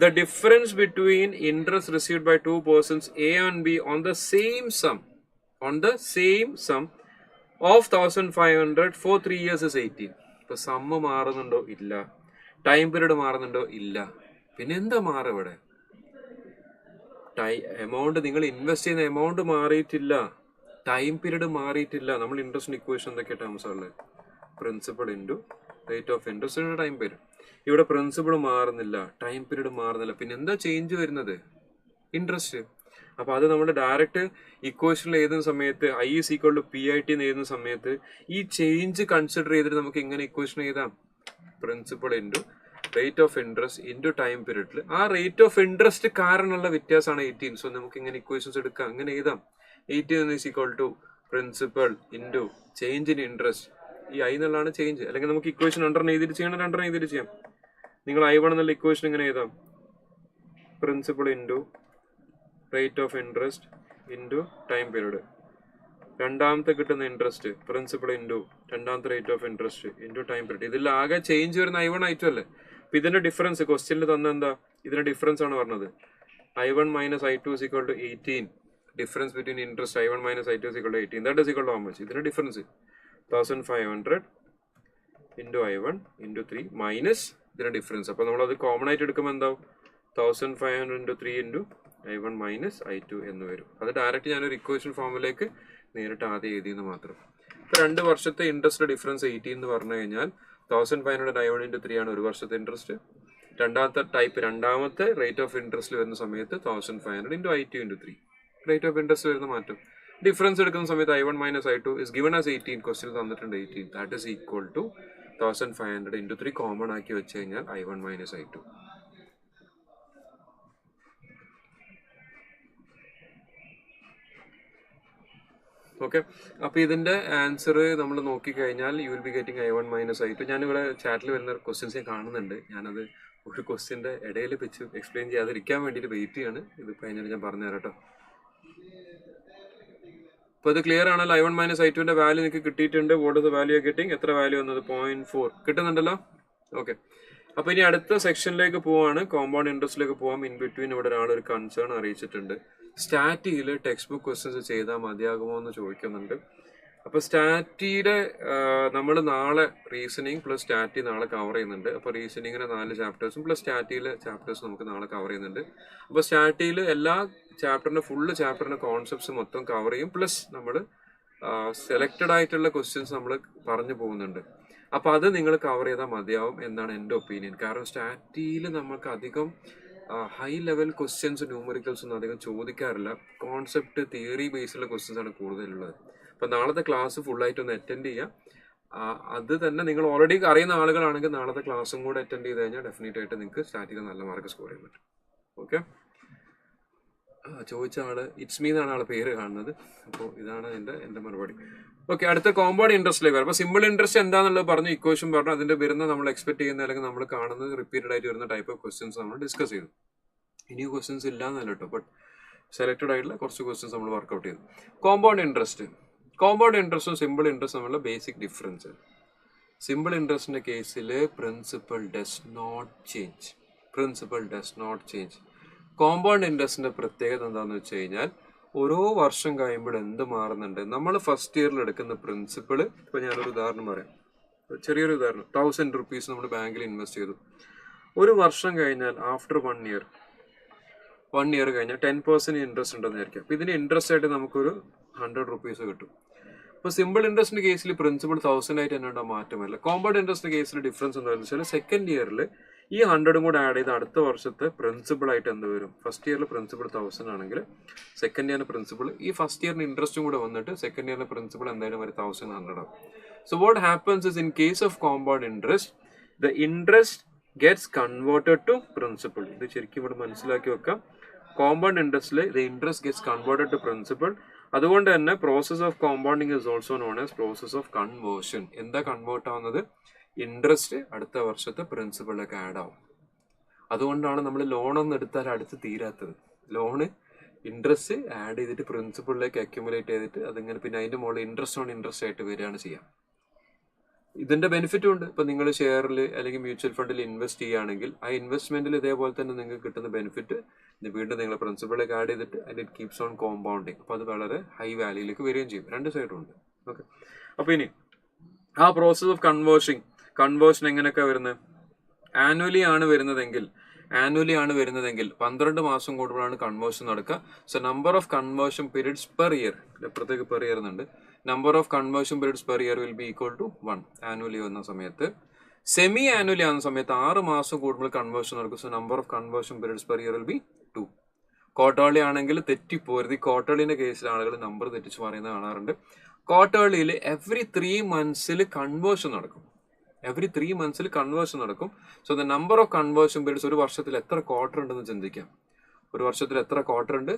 The difference between interest received by two persons A and B on the same sum of 1500 for 3 years is 18. ഇപ്പൊ സമ്മ് മാറുന്നുണ്ടോ? ഇല്ല. ടൈം പീരീഡ് മാറുന്നുണ്ടോ? ഇല്ല. പിന്നെ എന്താ മാറുക ഇവിടെ? എമൗണ്ട്, നിങ്ങൾ ഇൻവെസ്റ്റ് ചെയ്യുന്ന എമൗണ്ട് മാറിയിട്ടില്ല, ടൈം പീരീഡ് മാറിയിട്ടില്ല. നമ്മൾ ഇൻട്രസ്റ്റ് ഇക്വേഷൻ എന്തൊക്കെ ടേംസ് ഉള്ളത്? Principal into rate of interest time period. ഇവിടെ പ്രിൻസിപ്പിൾ മാറുന്നില്ല, ടൈം പീരീഡ് മാറുന്നില്ല. പിന്നെ എന്താ ചേഞ്ച് വരുന്നത്? ഇൻട്രസ്റ്റ്. അപ്പൊ അത് നമ്മൾ ഡയറക്റ്റ് ഇക്വേഷനിൽ എഴുതുന്ന സമയത്ത് I is equal to PIT എന്ന് എഴുതുന്ന സമയത്ത് ഈ ചേഞ്ച് കൺസിഡർ ചെയ്തിട്ട് നമുക്ക് എങ്ങനെ ഇക്വേഷൻ എഴുതാം? Principal into rate of interest into ടൈം പീരീഡിൽ ആ റേറ്റ് ഓഫ് ഇൻട്രസ്റ്റ് കാരണമുള്ള വ്യത്യാസമാണ് 18. സോ നമുക്ക് ഇങ്ങനെ ഇക്വേഷൻസ് എടുക്കാം, അങ്ങനെ എഴുതാം. 18 is equal to principal into change in interest. ഈ I എന്നുള്ളതാണ് ചേഞ്ച്. അല്ലെങ്കിൽ നമുക്ക് ഇക്വേഷൻ രണ്ടെണ്ണം എഴുതിയിട്ട് ചെയ്യണം, രണ്ടെണ്ണം എഴുതിയിട്ട് ചെയ്യാം. നിങ്ങൾ I1 എന്നുള്ള ഇക്വേഷൻ ഇങ്ങനെ എഴുതാം, principal into rate of interest into time period. രണ്ടാമത്തെ കിട്ടുന്ന ഇൻട്രസ്റ്റ് പ്രിൻസിപ്പൾ ഇൻറ്റു രണ്ടാമത്തെ rate of interest into time period. ഇതിൽ ആകെ ചേഞ്ച് വരുന്ന I1 I2 അല്ലേ? അപ്പൊ ഇതിന്റെ ഡിഫറൻസ് ക്വസ്റ്റ്യനിൽ തന്ന എന്താ? ഇതിന്റെ ഡിഫറൻസ് ആണ് പറഞ്ഞത്. I1 minus I2 is equal to 18. Difference between interest I1 minus I2 is equal to 18. That is equal to how much? ഇതിന്റെ difference 1500 into I1 into 3 minus ഇതിന്റെ ഡിഫറൻസ്. അപ്പൊ നമ്മൾ അത് കോമൺ ആയിട്ട് എടുക്കുമ്പോൾ എന്താവും? 1500 into 3 into I1 minus I2 എന്ന് വരും. അത് ഡയറക്റ്റ് ഞാനൊരു ഇക്വേഷൻ ഫോമിലേക്ക് നേരിട്ട് ആദ്യം എഴുതിയെന്ന് മാത്രം. ഇപ്പൊ 2 വർഷത്തെ ഇൻട്രസ്റ്റ് ഡിഫറൻസ് 18 എന്ന് പറഞ്ഞു കഴിഞ്ഞാൽ 1500 I1 ഇൻറ്റു 3 ആണ് ഒരു വർഷത്തെ ഇൻട്രസ്റ്റ്. രണ്ടാമത്തെ റേറ്റ് ഓഫ് ഇൻട്രസ്റ്റ് വരുന്ന സമയത്ത് 1500 into I2 into 3 rate of interest വരുന്ന മാറ്റം. ഡിഫറൻസ് എടുക്കുന്ന സമയത്ത് I1 minus I2 is given as 18. Question തന്നിട്ടുണ്ട് 18. That is equal to 1500 into 3 common ആക്കി വെച്ച് കഴിഞ്ഞാൽ I1 മൈനസ് I2. ഓക്കെ, അപ്പൊ ഇതിന്റെ ആൻസർ നമ്മൾ നോക്കിക്കഴിഞ്ഞാൽ U will be getting I1 minus I2. ഞാനിവിടെ ചാറ്റിൽ വരുന്ന ക്വസ്റ്റ്യൻസ് ഞാൻ കാണുന്നുണ്ട്. ഞാനത് ഒരു ക്വസ്റ്റ്യന്റെ ഇടയിൽ വെച്ച് എക്സ്പ്ലെയിൻ ചെയ്യാതിരിക്കാൻ വേണ്ടിയിട്ട് വെയിറ്റ് ചെയ്യാണ്. ഇത് കഴിഞ്ഞിട്ട് ഞാൻ പറഞ്ഞുതരാം കേട്ടോ. അപ്പൊ ഇത് ക്ലിയർ ആണല്ലോ? I1 മൈനസ് I2ന്റെ വാല്യൂ നിങ്ങൾക്ക് കിട്ടിയിട്ടുണ്ട്. What is the value getting? എത്ര വാല്യൂ വന്നത്? 0.4 കിട്ടുന്നുണ്ടല്ലോ. ഓക്കെ, അപ്പൊ ഇനി അടുത്ത സെക്ഷനിലേക്ക് പോവാണ്, കോമ്പൗണ്ട് ഇൻട്രസ്റ്റിലേക്ക് പോവാം. ഇൻ ബിറ്റ്വീൻ ഇവിടെ ഒരാൾ ഒരു കൺസേൺ അറിയിച്ചിട്ടുണ്ട്. സ്റ്റാറ്റിയിൽ ടെക്സ്റ്റ് ബുക്ക് ക്വസ്റ്റ്യൻസ് ചെയ്താൽ മതിയാകുമോ എന്ന് ചോദിക്കുന്നുണ്ട്. അപ്പൊ സ്റ്റാറ്റിയുടെ നമ്മൾ നാളെ റീസണിങ് പ്ലസ് സ്റ്റാറ്റി നാളെ കവർ ചെയ്യുന്നുണ്ട്. അപ്പൊ റീസണിങ്ങിന് 4 ചാപ്റ്റേഴ്സും പ്ലസ് സ്റ്റാറ്റിയിലെ ചാപ്റ്റേഴ്സ് നമുക്ക് നാളെ കവർ ചെയ്യുന്നുണ്ട്. അപ്പൊ സ്റ്റാറ്റിയിൽ എല്ലാ ചാപ്റ്ററിന്റെ ഫുള്ള് ചാപ്റ്ററിന്റെ കോൺസെപ്റ്റ്സ് മൊത്തം കവർ ചെയ്യും. പ്ലസ് നമ്മൾ സെലക്റ്റഡ് ആയിട്ടുള്ള ക്വസ്റ്റ്യൻസ് നമ്മൾ പറഞ്ഞു പോകുന്നുണ്ട്. അപ്പൊ അത് നിങ്ങൾ കവർ ചെയ്താൽ മതിയാവും എന്നാണ് എൻ്റെ ഒപ്പീനിയൻ. കാരണം സ്റ്റാറ്റിയിൽ നമുക്ക് അധികം ഹൈ ലെവൽ ക്വസ്റ്റ്യൻസ് ന്യൂമറിക്കൽസ് ഒന്നും അധികം ചോദിക്കാറില്ല. കോൺസെപ്റ്റ് തിയറി ബേസിലുള്ള ക്വസ്റ്റ്യൻസ് ആണ് കൂടുതലുള്ളത്. അപ്പൊ നാളത്തെ ക്ലാസ് ഫുള്ളായിട്ട് ഒന്ന് അറ്റൻഡ് ചെയ്യുക. അത് തന്നെ നിങ്ങൾ ഓൾറെഡി അറിയുന്ന ആളുകളാണെങ്കിൽ നാളത്തെ ക്ലാസ്സും കൂടെ അറ്റൻഡ് ചെയ്ത് കഴിഞ്ഞാൽ ഡെഫിനറ്റ് ആയിട്ട് നിങ്ങൾക്ക് സ്റ്റാറ്റിൽ നല്ല മാർക്ക് സ്കോർ ചെയ്യാൻ പറ്റും. ഓക്കെ, ചോദിച്ച ആള് ഇറ്റ്സ് മീ എന്നാണ് ആളെ പേര് കാണുന്നത്. അപ്പോൾ ഇതാണ് എൻ്റെ മറുപടി. ഓക്കെ, അടുത്ത കോമ്പൗണ്ട് ഇൻട്രസ്റ്റിലേക്ക് വരാം. അപ്പോൾ സിമ്പിൾ ഇൻട്രസ്റ്റ് എന്താണെന്നുള്ളത് പറഞ്ഞു, ഇക്വേഷൻ പറഞ്ഞു, അതിന്റെ വരുന്ന നമ്മൾ എക്സ്പെക്ട് ചെയ്യുന്ന അല്ലെങ്കിൽ നമ്മൾ കാണുന്നത് റിപ്പീറ്റഡ് ആയിട്ട് വരുന്ന ടൈപ്പ് ഓഫ് ക്വസ്റ്റ്യൻസ് നമ്മൾ ഡിസ്കസ് ചെയ്തു. ഇനി ക്വസ്റ്റ്യൻസ് ഇല്ല എന്നല്ല കേട്ടോ, ബട്ട് സെലക്റ്റഡ് ആയിട്ടുള്ള കുറച്ച് ക്വസ്റ്റ്യൻസ് നമ്മൾ വർക്ക്ഔട്ട് ചെയ്തു. കോമ്പൗണ്ട് ഇൻട്രസ്റ്റും സിമ്പിൾ ഇൻട്രസ്റ്റ് തമ്മിലുള്ള ബേസിക് ഡിഫറൻസ്. സിമ്പിൾ ഇൻട്രസ്റ്റിന്റെ കേസിൽ principal does not change. Compound ഇൻട്രസ്റ്റിന്റെ പ്രത്യേകത എന്താണെന്ന് വെച്ച് കഴിഞ്ഞാൽ ഓരോ വർഷം കഴിയുമ്പോൾ എന്ത് മാറുന്നുണ്ട്. നമ്മൾ ഫസ്റ്റ് ഇയറിൽ എടുക്കുന്ന പ്രിൻസിപ്പിൾ, ഇപ്പൊ ഞാനൊരു ഉദാഹരണം പറയാം, ചെറിയൊരു ഉദാഹരണം. 1000 rupees നമ്മൾ ബാങ്കിൽ ഇൻവെസ്റ്റ് ചെയ്തു. ഒരു വർഷം കഴിഞ്ഞാൽ ആഫ്റ്റർ 1 year കഴിഞ്ഞാൽ 10% ഇൻട്രസ്റ്റ് ഉണ്ടെന്ന് വിചാരിക്കാം. അപ്പൊ ഇതിന് ഇൻട്രസ്റ്റ് ആയിട്ട് നമുക്കൊരു 100 rupees കിട്ടും. ഇപ്പൊ സിമ്പിൾ ഇൻട്രസ്റ്റിന്റെ കേസിൽ പ്രിൻസിപ്പിൾ 1000 ആയിട്ട് തന്നെ ഉണ്ടാവും, മാറ്റമല്ല. കോമ്പൗണ്ട് ഇൻട്രസ്റ്റിന്റെ കേസിൽ ഡിഫറൻസ് എന്താണെന്ന് വെച്ചാൽ സെക്കൻഡ് ഇയറിൽ ഈ 100 കൂടെ ആഡ് ചെയ്ത് അടുത്ത വർഷത്തെ പ്രിൻസിപ്പിൾ ആയിട്ട് എന്ത് വരും. ഫസ്റ്റ് ഇയറിൽ പ്രിൻസിപ്പിൾ 1000 ആണെങ്കിൽ സെക്കൻഡ് ഇയറിന് പ്രിൻസിപ്പിൾ ഈ ഫസ്റ്റ് ഇയറിന് ഇൻട്രസ്റ്റും കൂടെ വന്നിട്ട് സെക്കൻഡ് ഇയറിന് പ്രിൻസിപ്പിൾ എന്തായാലും ഒരു 1100 ആവും. So what happens is in case of compound interest, the interest gets converted to principal. ഇത് ശരിക്കും ഇവിടെ മനസ്സിലാക്കി വെക്കാം. കോമ്പൗണ്ട് ഇൻട്രസ്റ്റിൽ the interest gets converted to principal. അതുകൊണ്ട് തന്നെ process of compounding is also known as process of conversion. എന്താ കൺവേർട്ട് ആവുന്നത്? ഇൻട്രസ്റ്റ് അടുത്ത വർഷത്തെ പ്രിൻസിപ്പിളിലേക്ക് ആഡ് ആവും. അതുകൊണ്ടാണ് നമ്മൾ ലോണൊന്നും എടുത്താൽ അടുത്ത് തീരാത്തത്. ലോണ് ഇൻട്രസ്റ്റ് ആഡ് ചെയ്തിട്ട് പ്രിൻസിപ്പിളിലേക്ക് അക്യുമുലേറ്റ് ചെയ്തിട്ട് അതിങ്ങനെ പിന്നെ അതിന്റെ മുകളിൽ ഇൻട്രസ്റ്റ് ഓൺ ഇൻട്രസ്റ്റ് ആയിട്ട് വരികയാണ് ചെയ്യാം. ഇതിന്റെ ബെനിഫിറ്റും ഉണ്ട്. ഇപ്പൊ നിങ്ങൾ ഷെയറിൽ അല്ലെങ്കിൽ മ്യൂച്വൽ ഫണ്ടിൽ ഇൻവെസ്റ്റ് ചെയ്യുകയാണെങ്കിൽ ആ ഇൻവെസ്റ്റ്മെന്റിൽ ഇതേപോലെ തന്നെ നിങ്ങൾക്ക് കിട്ടുന്ന ബെനിഫിറ്റ് വീണ്ടും നിങ്ങൾ പ്രിൻസിപ്പിളിലേക്ക് ആഡ് ചെയ്തിട്ട് and it keeps on compounding. അപ്പൊ അത് വളരെ ഹൈ വാല്യൂയിലേക്ക് വരികയും ചെയ്യും. രണ്ട് സൈഡും ഉണ്ട്. ഓക്കെ, അപ്പൊ ഇനി ആ പ്രോസസ് ഓഫ് കൺവേർഷൻ എങ്ങനെയൊക്കെ വരുന്നത്? ആനുവലി ആണ് വരുന്നതെങ്കിൽ 12 മാസം കൂടുമ്പോഴാണ് കൺവേർഷൻ നടക്കുക. So number of conversion periods per year, അപ്പുറത്തേക്ക് പെർ ഇയർ എന്നുണ്ട്, number of conversion periods per year will be equal to 1 annually വന്ന സമയത്ത്. സെമി ആനുവലി ആവുന്ന സമയത്ത് 6 മാസം കൂടുമ്പോൾ കൺവേർഷൻ നടക്കും. So number of conversion periods per year will B 2. Quarterly ആണെങ്കിൽ തെറ്റിപ്പോരുത്. ഈ ക്വാർട്ടർലിന്റെ കേസിൽ ആളുകൾ നമ്പർ തെറ്റിച്ച് പറയുന്നത് കാണാറുണ്ട്. ക്വാർട്ടർലിയിൽ എവറി 3 months കൺവേർഷൻ നടക്കും. So the number of conversion periods, ഒരു വർഷത്തിൽ എത്ര ക്വാർട്ടർ ഉണ്ടെന്ന് ചിന്തിക്കാം. ഒരു വർഷത്തിൽ എത്ര ക്വാർട്ടർ ഉണ്ട്?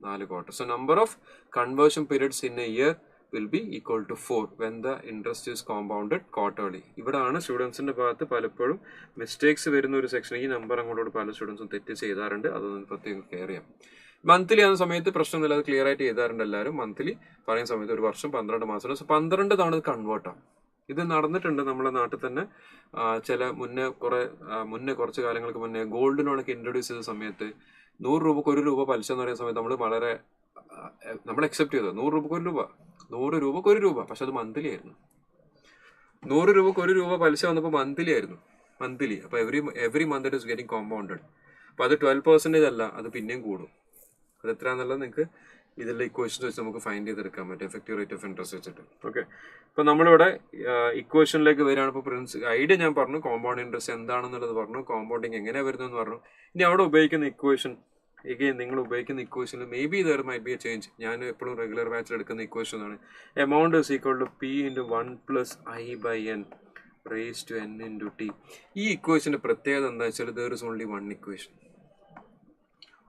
4 quarters. So number of conversion periods in A year will be equal to 4 when the interest is compounded quarterly. ഇവിടാണ് സ്റ്റുഡൻസിന്റെ ഭാഗത്ത് പലപ്പോഴും മിസ്റ്റേക്സ് വരുന്ന ഒരു സെക്ഷൻ. ഈ നമ്പർ അങ്ങോട്ട് പല സ്റ്റുഡൻസും തെറ്റ് ചെയ്താറുണ്ട്. അതൊന്നും പ്രത്യേകം കെയർ ചെയ്യാം. മന്ത്ലി ആവുന്ന സമയത്ത് പ്രശ്നമൊന്നുമില്ല, അത് ക്ലിയർ ആയിട്ട് ചെയ്താറുണ്ട് എല്ലാവരും. മന്ത്ലി പറയുന്ന സമയത്ത് ഒരു വർഷം 12 മാസം, 12 തവണ കൺവേർട്ട് ആവും. ഇത് നടന്നിട്ടുണ്ട് നമ്മുടെ നാട്ടിൽ തന്നെ. ചില മുന്നേ കുറച്ച് കാലങ്ങൾക്ക് മുന്നേ ഗോൾഡ് ലോണൊക്കെ ഇൻട്രൊഡ്യൂസ് ചെയ്ത സമയത്ത് 100 രൂപക്ക് 1 രൂപ പലിശ എന്ന് പറയുന്ന സമയത്ത് നമ്മൾ അക്സെപ്റ്റ് ചെയ്തത്. 100 രൂപക്ക് 1 രൂപ, പക്ഷെ അത് മന്ത്ലി ആയിരുന്നു. 100 രൂപക്ക് 1 രൂപ പലിശ വന്നപ്പോൾ മന്ത്ലി ആയിരുന്നു. അപ്പൊ every month it is getting compounded. അപ്പൊ അത് 12% അല്ല, അത് പിന്നെയും കൂടും. അത് എത്രയാണെന്നുള്ളത് നിങ്ങൾക്ക് ഇതിലെ ഇക്വേഷൻസ് വെച്ച് നമുക്ക് ഫൈൻഡ് ചെയ്തെടുക്കാൻ പറ്റും, എഫക്റ്റീവ് റേറ്റ് ഓഫ് ഇൻട്രസ്റ്റ് വെച്ചിട്ട്. ഓക്കെ, അപ്പൊ നമ്മളിവിടെ ഇക്വേഷനിലേക്ക് വരികയാണ്. ഇപ്പൊ ഐഡിയ ഞാൻ പറഞ്ഞു, കോമ്പൗണ്ട് ഇൻട്രസ്റ്റ് എന്താണെന്നുള്ളത് പറഞ്ഞു, കോമ്പൗണ്ടിങ് എങ്ങനെയാണ് വരുന്നതെന്ന് പറഞ്ഞു. ഇനി അവിടെ ഉപയോഗിക്കുന്ന ഇക്വേഷൻ, നിങ്ങൾ ഉപയോഗിക്കുന്ന ഇക്വേഷനിൽ may be there might be a change. ഞാൻ എപ്പോഴും റെഗുലർ ബാച്ചിൽ എടുക്കുന്ന ഇക്വേഷൻ ആണ് amount is equal to P × 1 + I/n raised to n × t. ഈ ഇക്വേഷന്റെ പ്രത്യേകത എന്താ വെച്ചാൽ there is only one equation,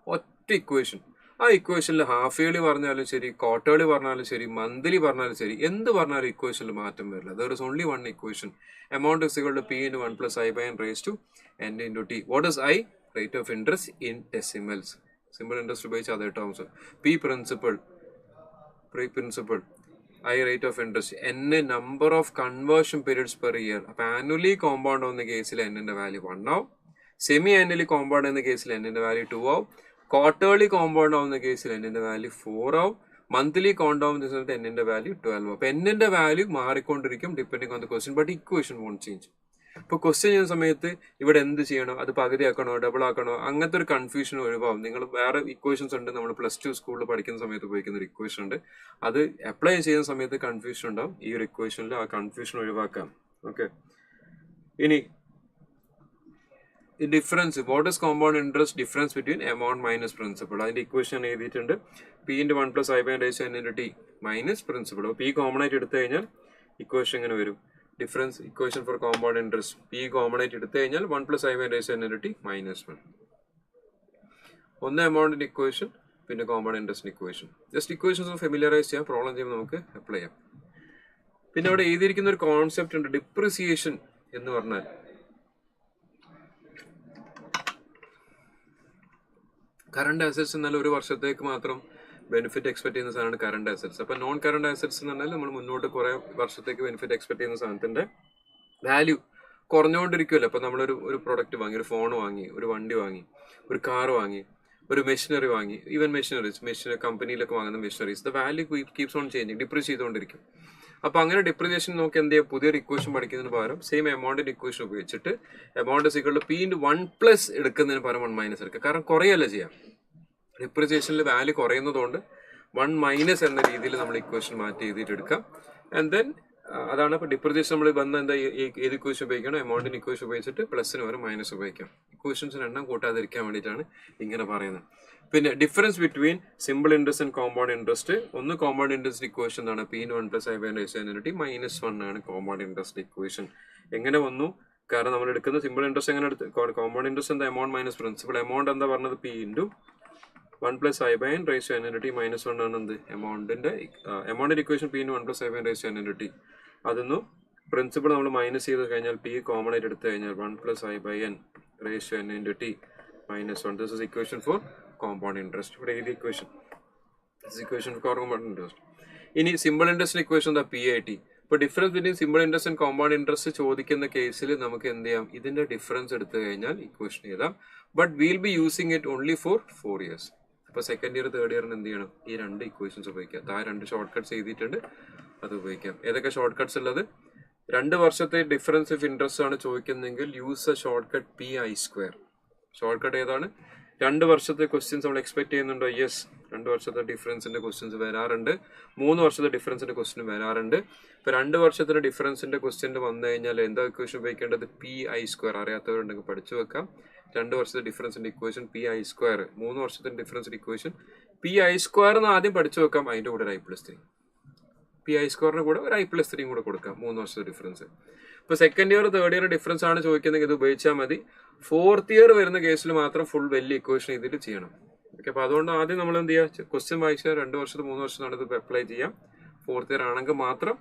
ഒറ്റ ഇക്വേഷൻ. ആ ഇക്വേഷനിൽ ഹാഫ് ഇയർലി പറഞ്ഞാലും ശരി, ക്വാർട്ടർലി പറഞ്ഞാലും ശരി, മന്ത്ലി പറഞ്ഞാലും ശരി, എന്ത് പറഞ്ഞാലും ഇക്വേഷനിൽ മാറ്റം വരില്ല. There is only one equation. Amount is equal to P × 1 + I/n raised to n × t. What is I? Rate of interest in decimals. Simple interest ഉപയോഗിച്ച് അതേ terms. P principal, I rate of interest, N number of conversion periods per year. അപ്പൊ ആനുവലി കോമ്പൗണ്ട് ആവുന്ന കേസിൽ N ന്റെ വാല്യൂ 1 ആവും. സെമി ആനുവലി കോമ്പൗണ്ട് എന്ന കേസിൽ N ന്റെ വാല്യൂ 2 ആവും. ക്വാർട്ടർലി കോമ്പൗണ്ട് ആവുന്ന കേസിൽ N ന്റെ വാല്യൂ 4 ആവും. മന്ത്ലി കോമ്പൗണ്ട് ആവുന്ന സമയത്ത് N ന്റെ വാല്യൂ 12 ആവും. അപ്പൊ N ന്റെ വാല്യൂ മാറിക്കൊണ്ടിരിക്കും depending on the question, but equation won't change. ഇപ്പൊ ക്വസ്റ്റ്യൻ ചെയ്യുന്ന സമയത്ത് ഇവിടെ എന്ത് ചെയ്യണോ, അത് പകുതി ആക്കണോ ഡബിൾ ആക്കണോ, അങ്ങനത്തെ ഒരു കൺഫ്യൂഷൻ ഒഴിവാകും. നിങ്ങൾ വേറെ ഇക്വേഷൻസ് ഉണ്ട്, നമ്മൾ +2 സ്കൂളിൽ പഠിക്കുന്ന സമയത്ത് ഉപയോഗിക്കുന്ന ഒരു ഇക്വേഷൻ ഉണ്ട്, അത് അപ്ലൈ ചെയ്യുന്ന സമയത്ത് കൺഫ്യൂഷൻ ഉണ്ടാവും. ഈ ഒരു ഇക്വേഷനിൽ ആ കൺഫ്യൂഷൻ ഒഴിവാക്കാം. ഓക്കെ, ഇനി difference, what is compound interest difference between amount minus principal. അതിന്റെ ഇക്വേഷൻ എഴുതിയിട്ടുണ്ട്. P × 1 + I/n raised to n × t minus principal. P common ആയിട്ട് എടുത്തു കഴിഞ്ഞാൽ ഇക്വേഷൻ ഇങ്ങനെ വരും. Difference equation for compound interest, P common ആയിട്ട് എടുത്തു കഴിഞ്ഞാൽ 1 + I/n raised to n × t -1. ഒന്ന് എമൗണ്ടിന്റെ ഇക്വേഷൻ, പിന്നെ compound interest equation. Just equations ഒന്ന് ഫെമിലിയറൈസ് ചെയ്യാം, പ്രോബ്ലം ചെയ്യുമ്പോൾ നമുക്ക് അപ്ലൈ ചെയ്യാം. പിന്നെ അവിടെ എഴുതിയിരിക്കുന്ന ഒരു കോൺസെപ്റ്റ് ഉണ്ട്, ഡിപ്രിസിയേഷൻ എന്ന് പറഞ്ഞാൽ കറണ്ട് അസറ്റ്സ് എന്നാൽ ഒരു വർഷത്തേക്ക് മാത്രം ബെനിഫിറ്റ് എക്സ്പെക്ട് ചെയ്യുന്ന സാധനമാണ് കറണ്ട് അസറ്റ്സ്. അപ്പൊ നോൺ കറണ്ട് അസറ്റ്സ് എന്ന് പറഞ്ഞാൽ നമ്മൾ മുന്നോട്ട് കുറെ വർഷത്തേക്ക് ബെനിഫിറ്റ് എക്സ്പെക്ട് ചെയ്യുന്ന സാധനത്തിന്റെ വാല്യൂ കുറഞ്ഞുകൊണ്ടിരിക്കുമല്ലോ. അപ്പൊ നമ്മളൊരു പ്രൊഡക്റ്റ് വാങ്ങി, ഒരു ഫോൺ വാങ്ങി, ഒരു വണ്ടി വാങ്ങി, ഒരു കാർ വാങ്ങി, ഒരു മെഷീനറി വാങ്ങി, ഈവൻ മെഷീനറി കമ്പനിയിലൊക്കെ വാങ്ങുന്ന machineries, the value keeps on changing, depreciate ചെയ്തുകൊണ്ടിരിക്കും. അപ്പൊ അങ്ങനെ ഡിപ്രിസിയേഷൻ നോക്കി എന്ത് ചെയ്യുക, പുതിയൊരു ഇക്വേഷൻ പഠിക്കുന്നതിന് പകരം സെയിം എമൗണ്ടിന്റെ ഇക്വേഷൻ ഉപയോഗിച്ചിട്ട് എമൗണ്ട് സിക്വൽ പി ഇൻറ്റു 1+ എടുക്കുന്നതിന് പകരം 1- എടുക്കുക. കാരണം കുറയല്ല ചെയ്യാം, ഡിപ്രിസിയേഷനിൽ വാല്യൂ കുറയുന്നതുകൊണ്ട് 1- എന്ന രീതിയിൽ നമ്മൾ ഇക്വേഷൻ മാറ്റി എഴുതിയിട്ട് എടുക്കാം. ആൻഡ് ദെൻ അതാണ് ഇപ്പോൾ ഡിപ്രിസിയേഷൻ നമ്മൾ വന്ന എന്താ ഏത് ഇക്വേഷൻ ഉപയോഗിക്കണം, എമൗണ്ടിന് ഇക്വേഷൻ ഉപയോഗിച്ചിട്ട് പ്ലസിന് വരെ മൈനസ് ഉപയോഗിക്കാം. ഇക്വേഷൻസിന് എണ്ണം കൂട്ടാതിരിക്കാൻ വേണ്ടിയിട്ടാണ് ഇങ്ങനെ പറയുന്നത്. പിന്നെ difference between simple interest and compound interest. ഒന്ന് കോമ്പൗണ്ട് ഇൻട്രസ്റ്റ് ഇക്വേഷൻ ആണ് P1 + I/1 ആണ് കോമ്പൗണ്ട് ഇൻട്രസ്റ്റ് ഇക്വേഷൻ. എങ്ങനെ വന്നു? കാരണം നമ്മൾ എടുക്കുന്ന സിമ്പിൾ ഇൻട്രസ്റ്റ് എങ്ങനെ എടുത്ത്, കോമ്പൗണ്ട് ഇൻട്രസ്റ്റ് എന്താ, എമൗണ്ട് മൈനസ് പ്രിൻസിപ്പൽ. എമൗണ്ട് എന്താ പറഞ്ഞത്, P1 + I/n⁻⁻1 ആണ് എന്ത്, എമൗണ്ടിന്റെ ഇക്വേഷൻ P1 + I/n⁻⁻. അതൊന്നും പ്രിൻസിപ്പൾ നമ്മൾ മൈനസ് ചെയ്ത് കഴിഞ്ഞാൽ P കോമൺ ആയിട്ട് എടുത്തു കഴിഞ്ഞാൽ 1 + I/n⁻⁻1. This is equation for compound interest. ഇവിടെ ഏത് equation, equation for compound interest. ഇനി സിമ്പിൾ ഇൻട്രസ്റ്റ് ഇക്വേഷൻ എന്താ, PAT. ഇപ്പൊ difference between simple interest and compound interest ചോദിക്കുന്ന കേസിൽ നമുക്ക് എന്ത് ചെയ്യാം, ഇതിന്റെ ഡിഫറൻസ് എടുത്തു കഴിഞ്ഞാൽ ഇക്വേഷൻ എഴുതാം. But will be using it only for 4 years. അപ്പൊ സെക്കൻഡ് ഇയർ തേർഡ് ഇയറിന് എന്ത് ചെയ്യണം, ഈ രണ്ട് ഇക്വേഷൻസ് ഉപയോഗിക്കാം. ആ രണ്ട് ഷോർട്ട് കട്ട്സ് എഴുതിയിട്ടുണ്ട്, അത് ഉപയോഗിക്കാം. ഏതൊക്കെ ഷോർട്ട് കട്ട്സ് ഉള്ളത്, 2 വർഷത്തെ ഡിഫറൻസ് ഓഫ് ഇൻട്രസ്റ്റ് ആണ് ചോദിക്കുന്നതെങ്കിൽ use a shortcut PI². Shortcut ഏതാണ്, 2 വർഷത്തെ ക്വസ്റ്റ്യൻസ് നമ്മൾ എക്സ്പെക്ട് ചെയ്യുന്നുണ്ടോ? യെസ്, 2 വർഷത്തെ ഡിഫറൻസിന്റെ ക്വസ്റ്റ്യൻസ് വരാറുണ്ട്, 3 വർഷത്തെ ഡിഫറൻസിന്റെ ക്വസ്റ്റ്യൻ വരാറുണ്ട്. ഇപ്പൊ 2 വർഷത്തിന്റെ ഡിഫറൻസിന്റെ ക്വസ്റ്റ്യൻ വന്നു കഴിഞ്ഞാൽ എന്താ ഇക്വേഷൻ ഉപയോഗിക്കേണ്ടത്, PI². അറിയാത്തവരുണ്ടെങ്കിൽ പഠിച്ചു വെക്കാം. 2 വർഷത്തെ ഡിഫറൻസിന്റെ ഇക്വേഷൻ PI², 3 വർഷത്തിന്റെ ഡിഫറൻസിന്റെ ഇക്വേഷൻ PI² എന്ന് ആദ്യം പഠിച്ചു വെക്കാം. അതിന്റെ കൂടെ ഒരു I+3, PI² കൂടെ ഒരു I+3 കൂടെ കൊടുക്കാം, 3 വർഷത്തെ ഡിഫറൻസ്. ഇപ്പൊ second year third year difference ആണ് ചോദിക്കുന്നതെങ്കിൽ ഇത് ഉപയോഗിച്ചാൽ മതി. 4th ഇയർ വരുന്ന കേസിൽ മാത്രം ഫുൾ വലിയ ഇക്വേഷൻ ഇതിൽ ചെയ്യണം. ഓക്കെ, അപ്പൊ അതുകൊണ്ട് ആദ്യം നമ്മൾ എന്ത് ചെയ്യുക, ക്വസ്റ്റ്യൻ വായിച്ചാൽ 2 വർഷത്തെ 3 വർഷത്താണ് ഇത് അപ്ലൈ ചെയ്യാം. 4th ഇയർ ആണെങ്കിൽ മാത്രം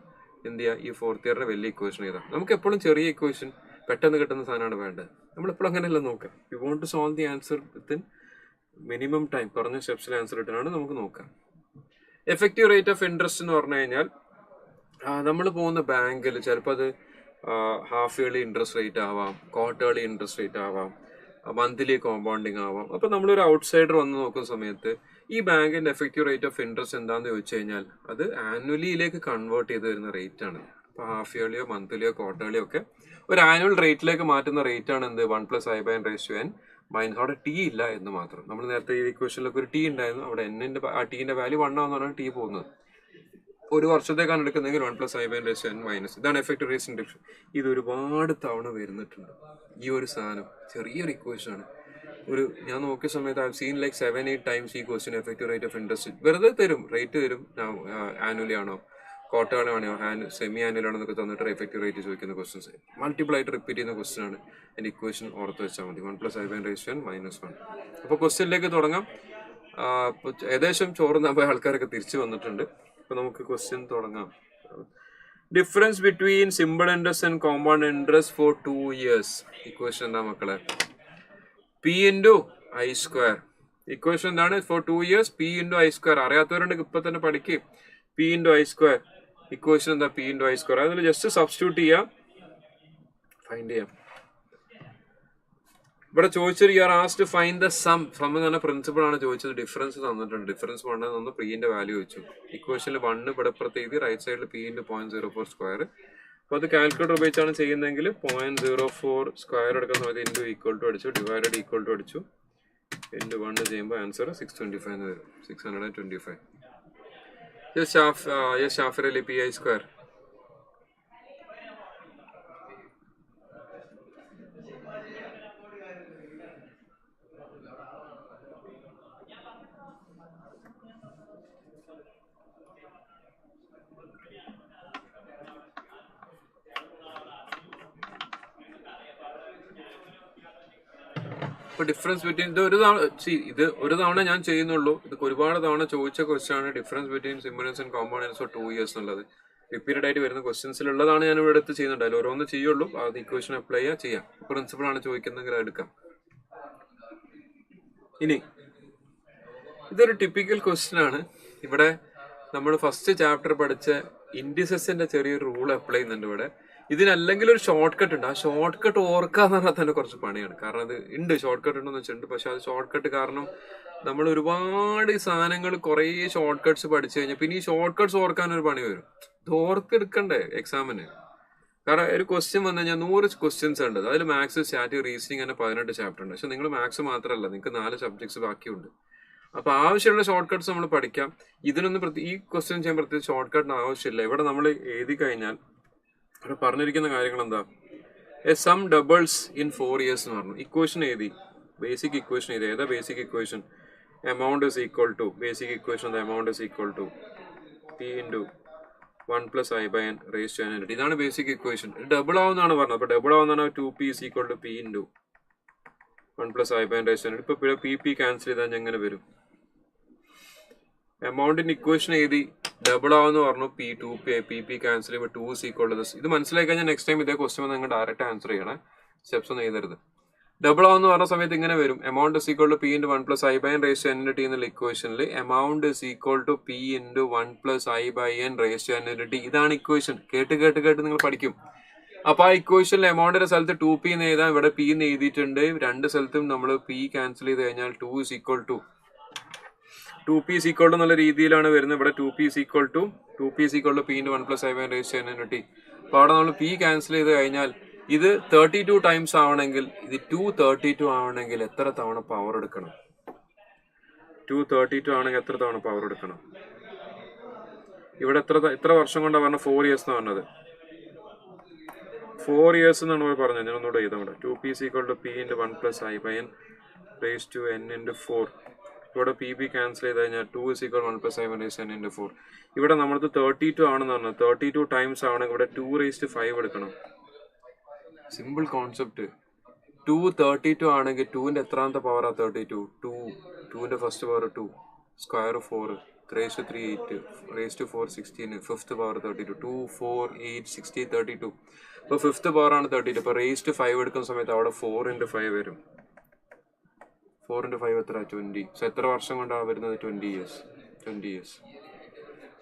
എന്ത് ചെയ്യുക, ഈ 4th ഇയറിന്റെ വലിയ ഇക്വേഷൻ എഴുതാം. നമുക്ക് എപ്പോഴും ചെറിയ ഇക്വേഷൻ പെട്ടെന്ന് കിട്ടുന്ന സാധനമാണ് വേണ്ടത്. നമ്മളെപ്പോഴും അങ്ങനെയല്ല നോക്കാം. You want to solve the answer within minimum time, പറഞ്ഞ സ്റ്റെപ്സിൽ ആൻസർ കിട്ടാനാണ് നമുക്ക് നോക്കാം. എഫക്റ്റീവ് റേറ്റ് ഓഫ് ഇൻട്രസ്റ്റ് എന്ന് പറഞ്ഞു കഴിഞ്ഞാൽ നമ്മൾ പോകുന്ന ബാങ്കിൽ ചിലപ്പോൾ അത് ഹാഫ് ഇയർലി ഇൻട്രസ്റ്റ് റേറ്റ് ആവാം, ക്വാർട്ടേർലി ഇൻട്രസ്റ്റ് റേറ്റ് ആവാം, മന്ത്ലി കോമ്പൗണ്ടിങ് ആവാം. അപ്പൊ നമ്മളൊരു ഔട്ട്സൈഡർ വന്ന് നോക്കുന്ന സമയത്ത് ഈ ബാങ്കിന്റെ എഫക്റ്റീവ് റേറ്റ് ഓഫ് ഇൻട്രസ്റ്റ് എന്താണെന്ന് ചോദിച്ചു കഴിഞ്ഞാൽ അത് ആനുവലിയിലേക്ക് കൺവേർട്ട് ചെയ്ത് വരുന്ന റേറ്റ് ആണ്. അപ്പൊ ഹാഫ് ഇയർലിയോ മന്ത്ലിയോ ക്വാർട്ടർലിയോ ഒക്കെ ഒരു ആനുവൽ റേറ്റിലേക്ക് മാറ്റുന്ന റേറ്റ് ആണ് എന്ത്, 1 + I/n⁻⁻. അവിടെ ടി ഇല്ല എന്ന് മാത്രം. നമ്മൾ നേരത്തെ ഈ ഇക്വേഷനിലൊക്കെ ഒരു ടി ഉണ്ടായിരുന്നു, അവിടെ എന്നിന്റെ ആ ടീന്റെ വാല്യൂ 1 ആണെന്നാണ് ടി പോകുന്നത്. ഒരു വർഷത്തേക്കാണ് എടുക്കുന്നതെങ്കിൽ 1 + I/n⁻⁻. ഇതാണ് എഫക്റ്റീവ് റേറ്റ് ഓഫ് ഇൻട്രസ്റ്റ്. ഇത് ഒരുപാട് തവണ വരുന്നിട്ടുണ്ട്. ഈ ഒരു സാധനം ചെറിയൊരു ഇക്വേഷൻ ആണ്. ഞാൻ നോക്കിയ സമയത്ത് ഐ സീൻ ലൈക്ക് 7-8 ടൈംസ് ഈ question effective rate of interest വെറുതെ തരും, റേറ്റ് തരും, ആനുവലി ആണോ ക്വാർട്ടേർലി ആണോ സെമി ആനുവൽ ആണോ എന്നൊക്കെ തന്നിട്ട് എഫക്റ്റീവ് റേറ്റ് ചോദിക്കുന്ന ക്വസ്റ്റ്യൻസ് മൾട്ടിപ്പിൾ ആയിട്ട് റിപ്പീറ്റ് ചെയ്യുന്ന ക്വസ്റ്റ്യൻ ആണ്. എൻ്റെ ഇക്വേഷൻ ഓർത്ത് വെച്ചാൽ മതി, 1 + I/n⁻⁻1. അപ്പോൾ ക്വസ്റ്റ്യനിലേക്ക് തുടങ്ങാം. ഏകദേശം ചോറുന്ന ആൾക്കാരൊക്കെ തിരിച്ചു വന്നിട്ടുണ്ട്. അപ്പൊ നമുക്ക് ക്വസ്റ്റ്യൻ തുടങ്ങാം. Difference between simple interest and compound interest four 2 years. Equation എന്താ മക്കളെ, P × I². ഇക്വേഷൻ എന്താണ്, ഫോർ 2 years P × I². അറിയാത്തവരുണ്ടെങ്കിൽ ഇപ്പൊ തന്നെ പഠിക്കും. P × I². ഇക്വേഷൻ എന്താ, P × I². അതിൽ ജസ്റ്റ് സബ്സ്റ്റിറ്റ്യൂട്ട് ചെയ്യാം, ഫൈൻഡ് ചെയ്യാം. ഇവിടെ ചോദിച്ചൊരു you are asked to find the sum എന്ന് പറഞ്ഞ പ്രിൻസിപ്പിൾ ആണ് ചോദിച്ചത്. ഡിഫറൻസ് തന്നിട്ടുണ്ട്, ഡിഫറൻസ് 1 തന്നു, P-ന്റെ വാല്യൂ വെച്ചു. ഇക്വേഷനിൽ 1 ഇവിടെ പ്രത്യേകി, റൈറ്റ് സൈഡിൽ P × 0.04². അപ്പൊ അത് കാൽക്കുലേറ്റർ ഉപയോഗിച്ചാണ് ചെയ്യുന്നതെങ്കിൽ 0.04² എടുക്കുന്ന സമയത്ത് ഇൻറ്റു ഈക്വൽ ടു അടിച്ചു, ഡിവൈഡഡ് ഈക്വൽ ടു അടിച്ചു, ഇൻറ്റു 1 ചെയ്യുമ്പോൾ ആൻസർ 625 എന്ന് വരും, 625. ഷാഫിർ അലി, PI². ഇപ്പൊ ഡിഫറൻസ് ബിറ്റ്വീൻ ഇത് ഒരു തവണ ഞാൻ ചെയ്യുന്നുള്ളൂ. ഇത് ഒരുപാട് തവണ ചോദിച്ച ക്വസ്റ്റ്യൻ ആണ്. Difference between simples and compounds for 2 years എന്നുള്ളത് റിപ്പീറ്റഡ് ആയിട്ട് വരുന്ന ക്വസ്റ്റ്യൻസിലുള്ളതാണ് ഞാൻ ഇവിടെ എടുത്ത് ചെയ്യുന്നുണ്ട്. അതിൽ ഓരോന്ന് ചെയ്യുള്ളൂ. അത് ഇക്വേഷൻ അപ്ലൈ ചെയ്യാം. പ്രിൻസിപ്പിൾ ആണ് ചോദിക്കുന്നതെങ്കിൽ എടുക്കാം. ഇനി ഇതൊരു ടിപ്പിക്കൽ ക്വസ്റ്റ്യൻ ആണ്. ഇവിടെ നമ്മൾ ഫസ്റ്റ് ചാപ്റ്റർ പഠിച്ച ഇൻഡിസസിന്റെ ചെറിയൊരു റൂൾ അപ്ലൈ ചെയ്യുന്നുണ്ട് ഇവിടെ. ഇതിനല്ലെങ്കിൽ ഒരു ഷോർട്ട് കട്ട് ഉണ്ട്. ആ ഷോർട്ട് കട്ട് ഓർക്കാന്ന് പറഞ്ഞാൽ തന്നെ കുറച്ച് പണിയാണ്. കാരണം അത് ഉണ്ട്, ഷോർട്ട് കട്ട് ഉണ്ടെന്ന് വെച്ചിട്ടുണ്ട്. പക്ഷെ അത് ഷോർട്ട് കട്ട് കാരണം നമ്മൾ ഒരുപാട് സാധനങ്ങൾ കുറേ ഷോർട്ട് കട്ട്സ് പഠിച്ചു കഴിഞ്ഞാൽ പിന്നെ ഈ ഷോർട്ട് കട്ട്സ് ഓർക്കാൻ ഒരു പണി വരും. ഇത് ഓർത്തെടുക്കണ്ടേ എക്സാമിന്? കാരണം ഒരു ക്വസ്റ്റ്യൻ വന്നു കഴിഞ്ഞാൽ 100 ക്വസ്റ്റ്യൻസ് ഉണ്ട്. അതിൽ മാത്സ്, സ്റ്റാറ്റ്, റീസണിങ് തന്നെ 18 ചാപ്റ്റർ ഉണ്ട്. പക്ഷെ നിങ്ങൾ മാത്സ് മാത്രമല്ല, നിങ്ങൾക്ക് 4 സബ്ജക്ട്സ് ബാക്കിയുണ്ട്. അപ്പൊ ആവശ്യമുള്ള ഷോർട്ട് കട്ട്സ് നമ്മൾ പഠിക്കാം. ഇതിനൊന്നും ഈ ക്വസ്റ്റ്യൻ ചെയ്യാൻ പ്രത്യേകിച്ച് ഷോർട്ട് കട്ടിന് ആവശ്യമില്ല. ഇവിടെ നമ്മൾ എഴുതി കഴിഞ്ഞാൽ ഇവിടെ പറഞ്ഞിരിക്കുന്ന കാര്യങ്ങൾ എന്താ? A sum doubles in 4 years എന്ന് പറഞ്ഞു. ഇക്വേഷൻ എഴുതി, ബേസിക് ഇക്വേഷൻ എഴുതി. ഏതാ basic equation? Amount is equal to, basic equation amount is equal to P into 1 + i/n raise to n. ഇതാണ് ബേസിക് ഇക്വേഷൻ. ഡബിൾ ആവുന്നതാണ് പറഞ്ഞത്. അപ്പൊ ഡബിൾ ആവുന്നതാണ് 2p is equal to p into 1 + i/n raise to n. ഇപ്പൊ p ക്യാൻസൽ ചെയ്താൽ എങ്ങനെ വരും? എമൗണ്ടിന്റെ ഇക്വേഷൻ എഴുതി, ഡബിൾ ആവെന്ന് പറഞ്ഞു, p ക്യാൻസൽ ചെയ്യുമ്പോൾ 2 is equal to this. ഇത് മനസ്സിലാക്കി കഴിഞ്ഞാൽ നെക്സ്റ്റ് ടൈം ഇതേ ക്വസ്റ്റ്യൻ നിങ്ങൾ ഡയറക്റ്റ് ആൻസർ ചെയ്യണേ. സ്റ്റെപ്സ് ഒന്നും എഴുതരുത്. ഡബിൾ ആവെന്ന് പറഞ്ഞ സമയത്ത് ഇങ്ങനെ വരും. Amount is equal to p into 1 + i/n raise to n എന്നുള്ള ഇക്വേഷനിൽ amount is equal to p into 1 + i/n raise to n. ഇതാണ് ഇക്വേഷൻ. കേട്ട് നിങ്ങൾ പഠിക്കും. അപ്പൊ ആ ഇക്വേഷനിൽ എമൗണ്ടിന്റെ സ്ഥലത്ത് 2p എന്ന് എഴുതാം. ഇവിടെ p എന്ന് എഴുതിയിട്ടുണ്ട്. രണ്ട് സ്ഥലത്തും നമ്മൾ p ക്യാൻസൽ ചെയ്ത് കഴിഞ്ഞാൽ 2p is equal to എന്നുള്ള രീതിയിലാണ് വരുന്നത്. ഇവിടെ 2p is equal to p into 1 + i/n raise to n. അപ്പൊ അവിടെ നമ്മൾ p ക്യാൻസൽ ചെയ്ത് കഴിഞ്ഞാൽ ഇത് 32 ടൈംസ് ആവണമെങ്കിൽ, ഇത് 232 ആവണമെങ്കിൽ എത്ര തവണ പവർ എടുക്കണം? 232 ആണെങ്കിൽ എത്ര തവണ പവർ എടുക്കണം? ഇവിടെ എത്ര വർഷം കൊണ്ടാണ് പറഞ്ഞത്? 4 years എന്നാണ് പറഞ്ഞത്. 4 years എന്നാണ് പറഞ്ഞത്. ഞാൻ ഒന്നുകൂടെ എഴുതാം. ഇവിടെ 2p is equal to p into 1 + i/n raise to n into 4. ഇവിടെ p ക്യാൻസൽ ചെയ്ത് കഴിഞ്ഞാൽ 2 is equal to 1 + i/n raise to n into 4. ഇവിടെ നമ്മളത് 32 ആണെന്ന് പറഞ്ഞത്. 32 ടൈംസ് ആവണമെങ്കിൽ ഇവിടെ 2⁵5 എടുക്കണം. Simple concept. 232 ആണെങ്കിൽ 2ന്റെ എത്രാമത്തെ പവറാ 32? 2ന്റെ first power 2, square 4, raise to 3 8, raise to 4 16, fifth power 32. 2 4 8 16 32. അപ്പോൾ ഫിഫ്ത്ത് പവർ ആണ് 32. അപ്പോൾ റേസ് ടു 5 എടുക്കുന്ന സമയത്ത് അവിടെ 4 × 5 വരും. 4 × 5 എത്ര? 20. സോ എത്ര വർഷം കൊണ്ടാണ് വരുന്നത്? 20 years.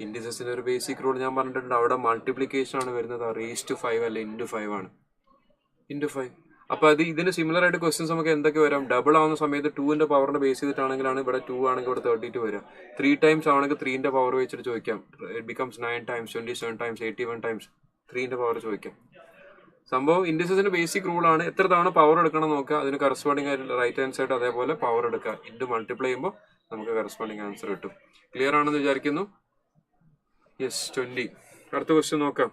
ഇൻഡിസസിന്റെ ഒരു ബേസിക് റൂൾ ഞാൻ പറഞ്ഞിട്ടുണ്ട്. അവിടെ മൾട്ടിപ്ലിക്കേഷൻ ആണ് വരുന്നത്. റേസ് ടു 5 അല്ല, ഇൻറ്റു 5 ആണ്. ഇൻറ്റു 5. അപ്പൊ അത് ഇതിന് സിമിലർ ആയിട്ട് ക്വസ്റ്റ്യൻസ് നമുക്ക് എന്തൊക്കെ വരാം? ഡബിൾ ആവുന്ന സമയത്ത് 2ന്റെ പവറിനെ ബേസ് ചെയ്തിട്ടാണെങ്കിലാണ് ഇവിടെ 2 ആണെങ്കിൽ ഇവിടെ 32 വരാം. 3 ടൈംസ് ആണെങ്കിൽ 3ന്റെ പവർ വെച്ചിട്ട് ചോദിക്കാം. It becomes 9 times, 27 times, 81 times 3ന്റെ പവർ ചോദിക്കാം. സംഭവം ഇൻഡിസസിന്റെ ബേസിക് റൂൾ ആണ്. എത്ര തവണ പവർ എടുക്കണം നോക്കുക, അതിന് കറസ്പോണ്ടിങ് ആയിട്ട് റൈറ്റ് ഹാൻഡ് സൈഡ് അതേപോലെ പവർ എടുക്കുക. ഇൻറ്റു മൾട്ടിപ്ലൈ ചെയ്യുമ്പോൾ നമുക്ക് കറസ്പോണ്ടിങ് ആൻസർ കിട്ടും. ക്ലിയർ ആണെന്ന് വിചാരിക്കുന്നു. യെസ്, 20. അടുത്ത ക്വസ്റ്റ്യൻ നോക്കാം.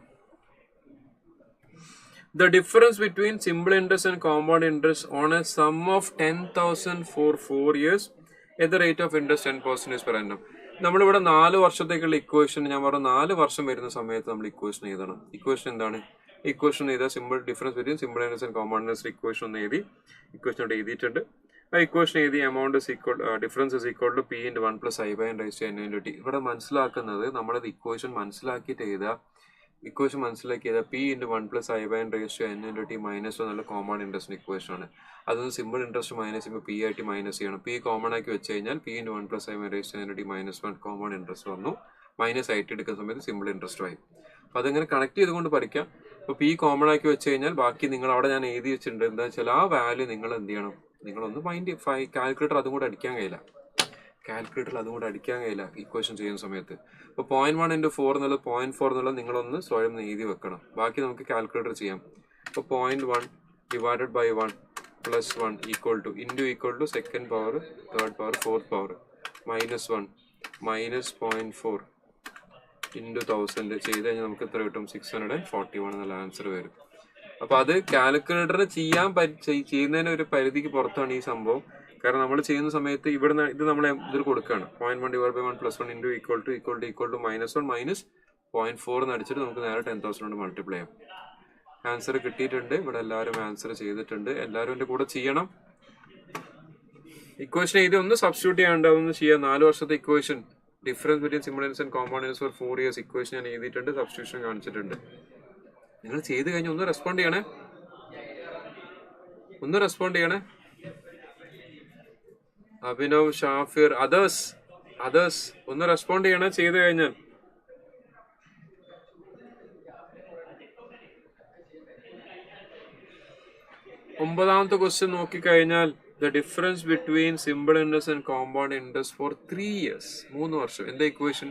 The difference between simple interest and compound interest on a sum of 10,000 for 4 years at the rate of interest 10% per annum. നമ്മളിവിടെ 4 വർഷത്തേക്കുള്ള ഇക്വേഷൻ ഞാൻ പറഞ്ഞു. 4 വർഷം വരുന്ന സമയത്ത് നമ്മൾ ഇക്വേഷൻ എഴുതണം. ഇക്വേഷൻ എന്താണ്? ഇക്വേഷൻ എഴുതാം. Simple difference between simple interest and compound interest equation ഒന്ന് എഴുതി. ഇക്വേഷൻ ഇവിടെ എഴുതിയിട്ടുണ്ട്. ആ ഇക്വേഷൻ എഴുതി. Amount is equal, difference is equal to p into 1 + i/n raise to n into t. ഇവിടെ മനസ്സിലാക്കുന്നത് നമ്മളത് ഇക്വേഷൻ മനസ്സിലാക്കിയിട്ട് എഴുതുക. ഇക്വേഷൻ മനസ്സിലാക്കിയത് p into 1 + i/n raise to n into t -1 എന്നുള്ള കോമൺ ഇൻട്രസ്റ്റ് ഇക്വേഷൻ ആണ്. അതൊന്ന് സിമ്പിൾ ഇൻട്രസ്റ്റ് മൈനസ് ചെയ്യുമ്പോൾ p ആയിട്ട് മൈനസ് ചെയ്യണം. p കോമൺ ആക്കി വെച്ച് കഴിഞ്ഞാൽ p into 1 + i/n raise to n into t -1 common interest വന്നു. മൈനസ് ആയിട്ട് എടുക്കുന്ന സമയത്ത് സിമ്പിൾ ഇൻട്രസ്റ്റ് ആയി. അപ്പോൾ അതങ്ങനെ കണക്ട് ചെയ്തുകൊണ്ട് പഠിക്കാം. അപ്പോൾ p കോമൺ ആക്കി വെച്ച് കഴിഞ്ഞാൽ ബാക്കി നിങ്ങൾ അവിടെ ഞാൻ എഴുതി വെച്ചിട്ടുണ്ട്. എന്താ വെച്ചാൽ ആ വാല്യൂ നിങ്ങൾ എന്ത് ചെയ്യണം? നിങ്ങളൊന്ന് കാൽക്കുലേറ്റർ അതും കൂടെ അടിക്കാൻ കഴിയില്ല. ഇക്വേഷൻ ചെയ്യുന്ന സമയത്ത്. അപ്പോൾ 0.1 × 4 എന്നുള്ളത് 0.4 എന്നുള്ളത് നിങ്ങളൊന്ന് സ്വയം എഴുതി വെക്കണം. ബാക്കി നമുക്ക് കാൽക്കുലേറ്റർ ചെയ്യാം. അപ്പോൾ 0.1 divided by 1 + 1 equal to second power, third power, fourth power -1 -0.4 × 1000 ചെയ്ത് കഴിഞ്ഞാൽ നമുക്ക് എത്ര കിട്ടും? 641 എന്നുള്ള ആൻസർ വരും. അപ്പൊ അത് കാൽക്കുലേറ്ററിന് ചെയ്യുന്നതിന് ഒരു പരിധിക്ക് പുറത്താണ് ഈ സംഭവം. കാരണം നമ്മൾ ചെയ്യുന്ന സമയത്ത് ഇവിടുന്ന് ഇത് നമ്മൾ ഇതിൽ കൊടുക്കുകയാണ്. 0.1 ഡിവൈഡ് ബൈ 1 + 1 × ഈക്വൽ ടു -1 -0.4 എന്ന് അടിച്ചിട്ട് നമുക്ക് നേരെ 10,000 കൊണ്ട് മൾട്ടിപ്ലൈ ചെയ്യാം. ആൻസർ കിട്ടിയിട്ടുണ്ട്. ഇവിടെ എല്ലാവരും ആൻസർ ചെയ്തിട്ടുണ്ട്. എല്ലാവരും എൻ്റെ കൂടെ ചെയ്യണം. ഇക്വേഷൻ എഴുതി ഒന്ന് സബ്സ്റ്റിറ്റ്യൂട്ട് ചെയ്യാണ്ടാവുന്ന ചെയ്യാം. 4 വർഷത്തെ equation difference between simple and compound for 4 years equation ഞാൻ എഴുതിയിട്ടുണ്ട്, സബ്സ്റ്റിറ്റ്യൂഷൻ കാണിച്ചിട്ടുണ്ട്. നിങ്ങൾ ചെയ്ത് കഴിഞ്ഞാൽ ഒന്ന് റെസ്പോണ്ട് ചെയ്യണേ, ഒന്ന് റെസ്പോണ്ട് ചെയ്യണേ. അഭിനവ്, ഷാഫിർ, അതേഴ്സ് ഒന്ന് റെസ്പോണ്ട് ചെയ്യണേ ചെയ്ത് കഴിഞ്ഞാൽ. ഒമ്പതാമത്തെ ക്വസ്റ്റ്യൻ നോക്കിക്കഴിഞ്ഞാൽ the difference between simple interest and compound interest four 3 years 3 വർഷം. എന്താ equation?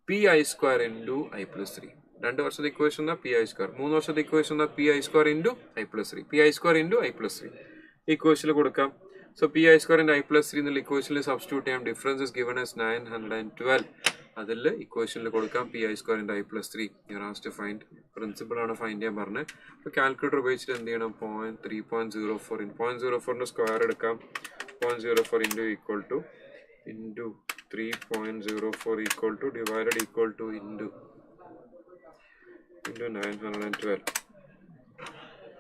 P I square into I plus 3. 2 വർഷത്തെ ഇക്വേഷൻ എന്താ? P I square. 3 വർഷത്തെ ഇക്വേഷൻ എന്താ? P I square into I plus 3. P I square into I plus 3 ഇക്വേഷനിൽ കൊടുക്കാം. So P I square into I plus 3 എന്നുള്ള ഇക്വേഷനിൽ സബ്സ്റ്റിറ്റ്യൂട്ട് ചെയ്യാം. Difference is given as 912. അതിൽ ഇക്വേഷനിൽ കൊടുക്കാം P I square into I plus 3. You have to find, principal ആണ് ഫൈൻഡ് ചെയ്യാൻ പറഞ്ഞത്. അപ്പോൾ കാൽക്കുലേറ്റർ ഉപയോഗിച്ചിട്ട് എന്ത് ചെയ്യണം? 3.04 0.04ന്റെ സ്ക്വയർ എടുക്കാം. 0.04 into equal to into 3.04 equal two divided equal to into 912.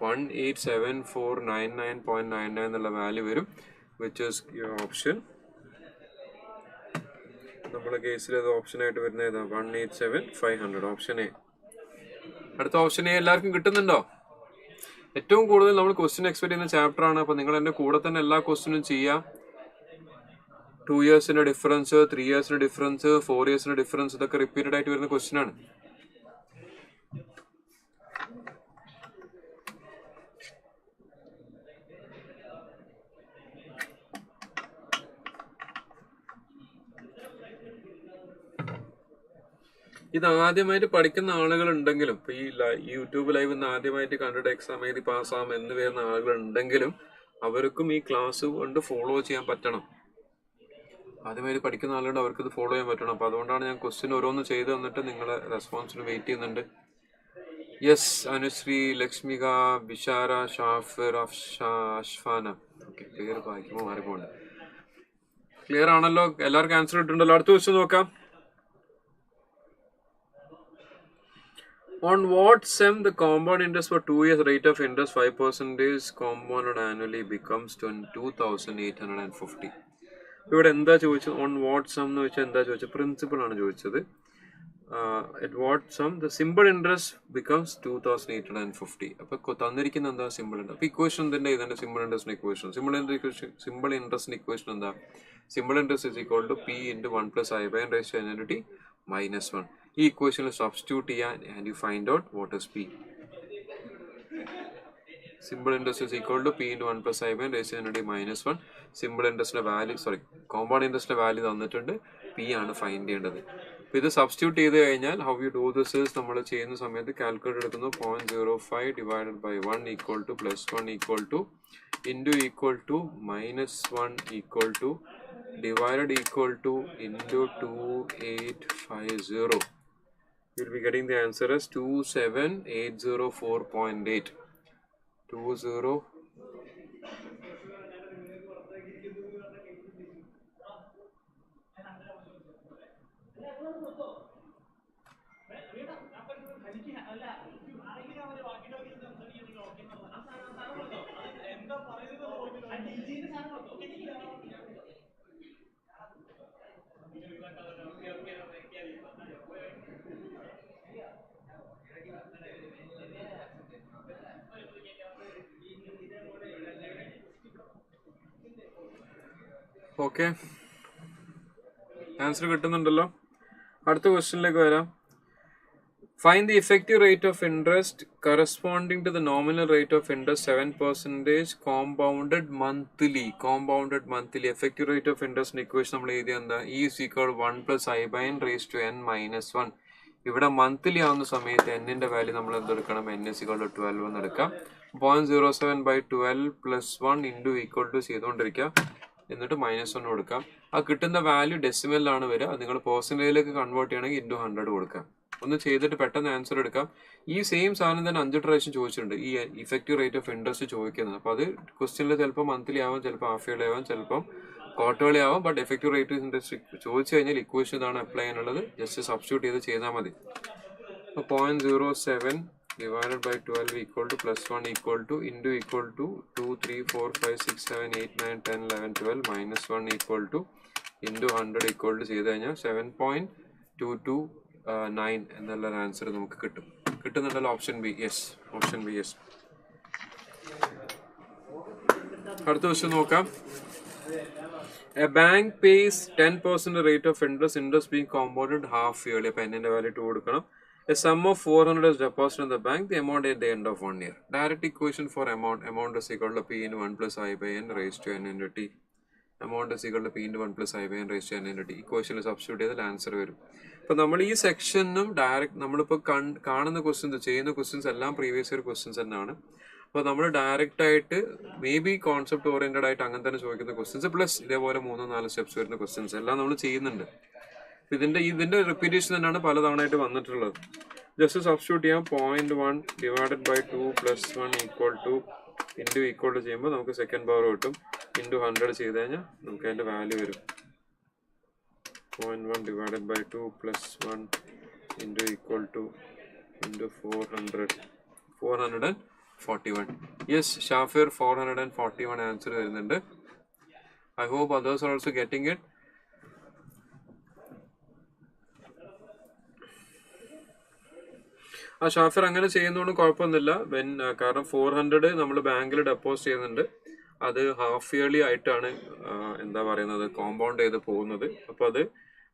187,499.99 എന്നുള്ള വാല്യൂ വരും, വിച്ച് ഈസ് ഓപ്ഷൻ. നമ്മുടെ കേസിൽ അത് ഓപ്ഷൻ ആയിട്ട് വരുന്നത് ഏതാ? 187,500, ഓപ്ഷൻ എ. അടുത്ത ഓപ്ഷൻ എ എല്ലാവർക്കും കിട്ടുന്നുണ്ടോ? ഏറ്റവും കൂടുതൽ നമ്മൾ ക്വസ്റ്റ്യൻ എക്സ്പെക്ട് ചെയ്യുന്ന ചാപ്റ്റർ ആണ്. അപ്പോൾ നിങ്ങൾ എൻ്റെ കൂടെ തന്നെ എല്ലാ ക്വസ്റ്റ്യനും ചെയ്യാം. 2 yearsന്റെ ഡിഫറൻസ്, 3 yearsന്റെ ഡിഫറൻസ്, 4 yearsന്റെ ഡിഫറൻസ്, ഇതൊക്കെ റിപ്പീറ്റഡ് ആയിട്ട് വരുന്ന ക്വസ്റ്റ്യൻ ആണ്. ഇത് ആദ്യമായിട്ട് പഠിക്കുന്ന ആളുകൾ ഉണ്ടെങ്കിലും, ഇപ്പൊ ഈ യൂട്യൂബ് ലൈവ് നിന്ന് ആദ്യമായിട്ട് കണ്ടിട്ട് എക്സാം എഴുതി പാസ്സാം എന്ന് വരുന്ന ആളുകൾ ഉണ്ടെങ്കിലും അവർക്കും ഈ ക്ലാസ് കൊണ്ട് ഫോളോ ചെയ്യാൻ പറ്റണം. ആദ്യമായിട്ട് പഠിക്കുന്ന ആളുകളുണ്ട്, അവർക്ക് ഇത് ഫോളോ ചെയ്യാൻ പറ്റണം. അപ്പൊ അതുകൊണ്ടാണ് ഞാൻ ക്വസ്റ്റ്യൻ ഓരോന്ന് ചെയ്ത് തന്നിട്ട് നിങ്ങളെ റെസ്പോൺസിന് വെയിറ്റ് ചെയ്യുന്നുണ്ട്. യെസ്, അനുശ്രീ, ലക്ഷ്മിക, ബിഷാര, ഷാഫിർ, അഷ്ഫാന. ഓക്കെ, പേര് വായിക്കുമ്പോൾ മാറിപ്പോണ്ട്. ക്ലിയർ ആണല്ലോ? എല്ലാവർക്കും ആൻസർ ഇട്ടുണ്ടല്ലോ? അടുത്ത ക്വസ്റ്റ്യൻ നോക്കാം. On what sum the compound interest for 2 years rate of interest 5% compounded annually becomes 2,850. ഇവിടെ എന്താ ചോദിച്ചത്? ഓൺ വാട്ട് സം എന്ന് വെച്ചാൽ എന്താ ചോദിച്ചത്? പ്രിൻസിപ്പിൾ ആണ് ചോദിച്ചത്. at what sum the simple interest becomes 2,850. അപ്പൊ തന്നിരിക്കുന്ന എന്താ? Simple interest. അപ്പൊ ഇക്വേഷൻ തന്നെ ഇതാണ് simple interest equation. Simple interest equation എന്താ? Simple interest is equal to P into 1 plus i by raise to n t -1. ഈ ഇക്വേഷനിൽ സബ്സ്റ്റിറ്റ്യൂട്ട് ചെയ്യാൻ and you find out what is p. Simple interest is equal to P into 1 plus i by raise to n t -1. Simple ഇൻട്രസ്റ്റിന്റെ വാല്യൂ, കോമ്പൗണ്ട് ഇൻട്രസ്റ്റിന്റെ വാല്യൂ തന്നിട്ടുണ്ട്, പി ആണ് ഫൈൻഡ് ചെയ്യേണ്ടത്. അപ്പോൾ ഇത് സബ്സ്റ്റിറ്റ്യൂട്ട് ചെയ്ത് കഴിഞ്ഞാൽ how you do this is, നമ്മൾ ചെയ്യുന്ന സമയത്ത് കാൽക്കുലേറ്റർ എടുക്കുന്നു. 0.05 divided by 1 equal to +1 equal to into equal to -1 equal to divided equal to into 2850. You'll be getting the answer as 27804.8. 20. ഓക്കെ, ആൻസർ കിട്ടുന്നുണ്ടല്ലോ? അടുത്ത ക്വസ്റ്റ്യനിലേക്ക് വരാം. Find the effective rate of interest corresponding to the nominal rate of interest 7% compounded monthly. Effective rate of interest equation നമ്മൾ എഴുതിയ എന്താ? E is equal 1 plus i by n raise to n -1. ഇവിടെ മന്ത്ലി ആവുന്ന സമയത്ത് എന്നിന്റെ വാല്യൂ നമ്മൾ എന്തെടുക്കണം? n is equal to 12 എന്ന് എടുക്കാം. 0.07 by 12 plus 1 into equal to ചെയ്തുകൊണ്ടിരിക്കുക, എന്നിട്ട് -1 കൊടുക്കാം. ആ കിട്ടുന്ന വാല്യൂ ഡെസിമലിലാണ് വരിക. അത് നിങ്ങൾ പെർസെന്റേജിലേക്ക് കൺവേർട്ട് ചെയ്യണമെങ്കിൽ ഇൻറ്റു 100 കൊടുക്കാം. ഒന്ന് ചെയ്തിട്ട് പെട്ടെന്ന് ആൻസർ എടുക്കാം. ഈ സെയിം സാധനം തന്നെ 5 പ്രാവശ്യം ചോദിച്ചിട്ടുണ്ട്, ഈ ഇഫക്റ്റീവ് റേറ്റ് ഓഫ് ഇൻട്രസ്റ്റ് ചോദിക്കുന്നത്. അപ്പോൾ അത് ക്വസ്റ്റ്യനിൽ ചിലപ്പോൾ മന്ത്ലി ആവാം, ചിലപ്പോൾ ഹാഫ് ഇയർലി ആവാം, ചിലപ്പം ക്വാർട്ടർലി ആവാം. But effective rate of interest ചോദിച്ചു കഴിഞ്ഞാൽ ഇക്വേഷൻ ഇതാണ് അപ്ലൈ ചെയ്യാനുള്ളത്. ജസ്റ്റ് സബ്സ്റ്റിറ്റ്യൂട്ട് ചെയ്ത് ചെയ്താൽ മതി. അപ്പോൾ 0.07 divided by 12 equal to plus 1 equal to into equal to 2, 3, 4, 5, 6, 7, 8, 9, 10, 11, 12 minus 1 equal to into 100 equal to ചെയ്ത് കഴിഞ്ഞാൽ 7.229 എന്നുള്ള ആൻസർ നമുക്ക് കിട്ടും. കിട്ടുന്നുണ്ടല്ലോ option b? Yes, option b yes. അടുത്ത ക്വസ്റ്റ്യൻ നോക്കാം. A bank pays 10% rate of interest being compounded half yearly. അപ്പോൾ n-ന്റെ വാല്യൂ 2 കൊടുക്കണം. A sum of 400 is deposited in the bank. The amount at the end of 1 year. Direct equation for amount is equal to p into 1 plus I by n raised to n into t. Amount is equal to p into 1 plus I by n raised to n into t. Equation substitute ചെയ്താൽ ആൻസർ വരും. അപ്പോൾ നമ്മൾ ഈ സെക്ഷനും ഡയറക്റ്റ് നമ്മളിപ്പോൾ കാണുന്ന ക്വസ്റ്റ്യൻസ്, ചെയ്യുന്ന ക്വസ്റ്റ്യൻസ് എല്ലാം പ്രീവിയസ് ഇയർ ക്വസ്റ്റ്യൻസ് തന്നെയാണ്. അപ്പോൾ നമ്മൾ ഡയറക്റ്റ് ആയിട്ട് മേ ബി കോൺസെപ്റ്റ് ഓറിയന്റഡ് ആയിട്ട് അങ്ങനെ തന്നെ ചോദിക്കുന്ന ക്വസ്റ്റ്യൻസ് പ്ലസ് ഇതേപോലെ 3-4 സ്റ്റെപ്സ് വരുന്ന ക്വസ്റ്റ്യൻസ് എല്ലാം നമ്മൾ ചെയ്യുന്നുണ്ട്. ഇതിന്റെ റിപ്പീറ്റേഷൻ തന്നെയാണ് പല തവണയായിട്ട് വന്നിട്ടുള്ളത്. ജസ്റ്റ് സബ്സ്റ്റിറ്റ്യൂട്ട് ചെയ്യാം. 0.1 divided by 2 plus 1 equal to into equal to ചെയ്യുമ്പോൾ നമുക്ക് സെക്കൻഡ് പവർ കിട്ടും. ഇൻറ്റു 100 ചെയ്ത് കഴിഞ്ഞാൽ നമുക്ക് അതിൻ്റെ വാല്യൂ വരും. 0.1 divided by 2 plus 1 into equal to into 441. Yes, Shafir 441 answer വരുന്നുണ്ട്. I hope others are also getting it. ആ ഷാഫിർ അങ്ങനെ ചെയ്യുന്നതുകൊണ്ട് കുഴപ്പമൊന്നുമില്ല. കാരണം 400 നമ്മൾ ബാങ്കിൽ ഡെപ്പോസിറ്റ് ചെയ്യുന്നുണ്ട്. അത് ഹാഫ് ഇയർലി ആയിട്ടാണ് എന്താ പറയുന്നത് കോമ്പൗണ്ട് ചെയ്ത് പോകുന്നത്. അപ്പോൾ അത്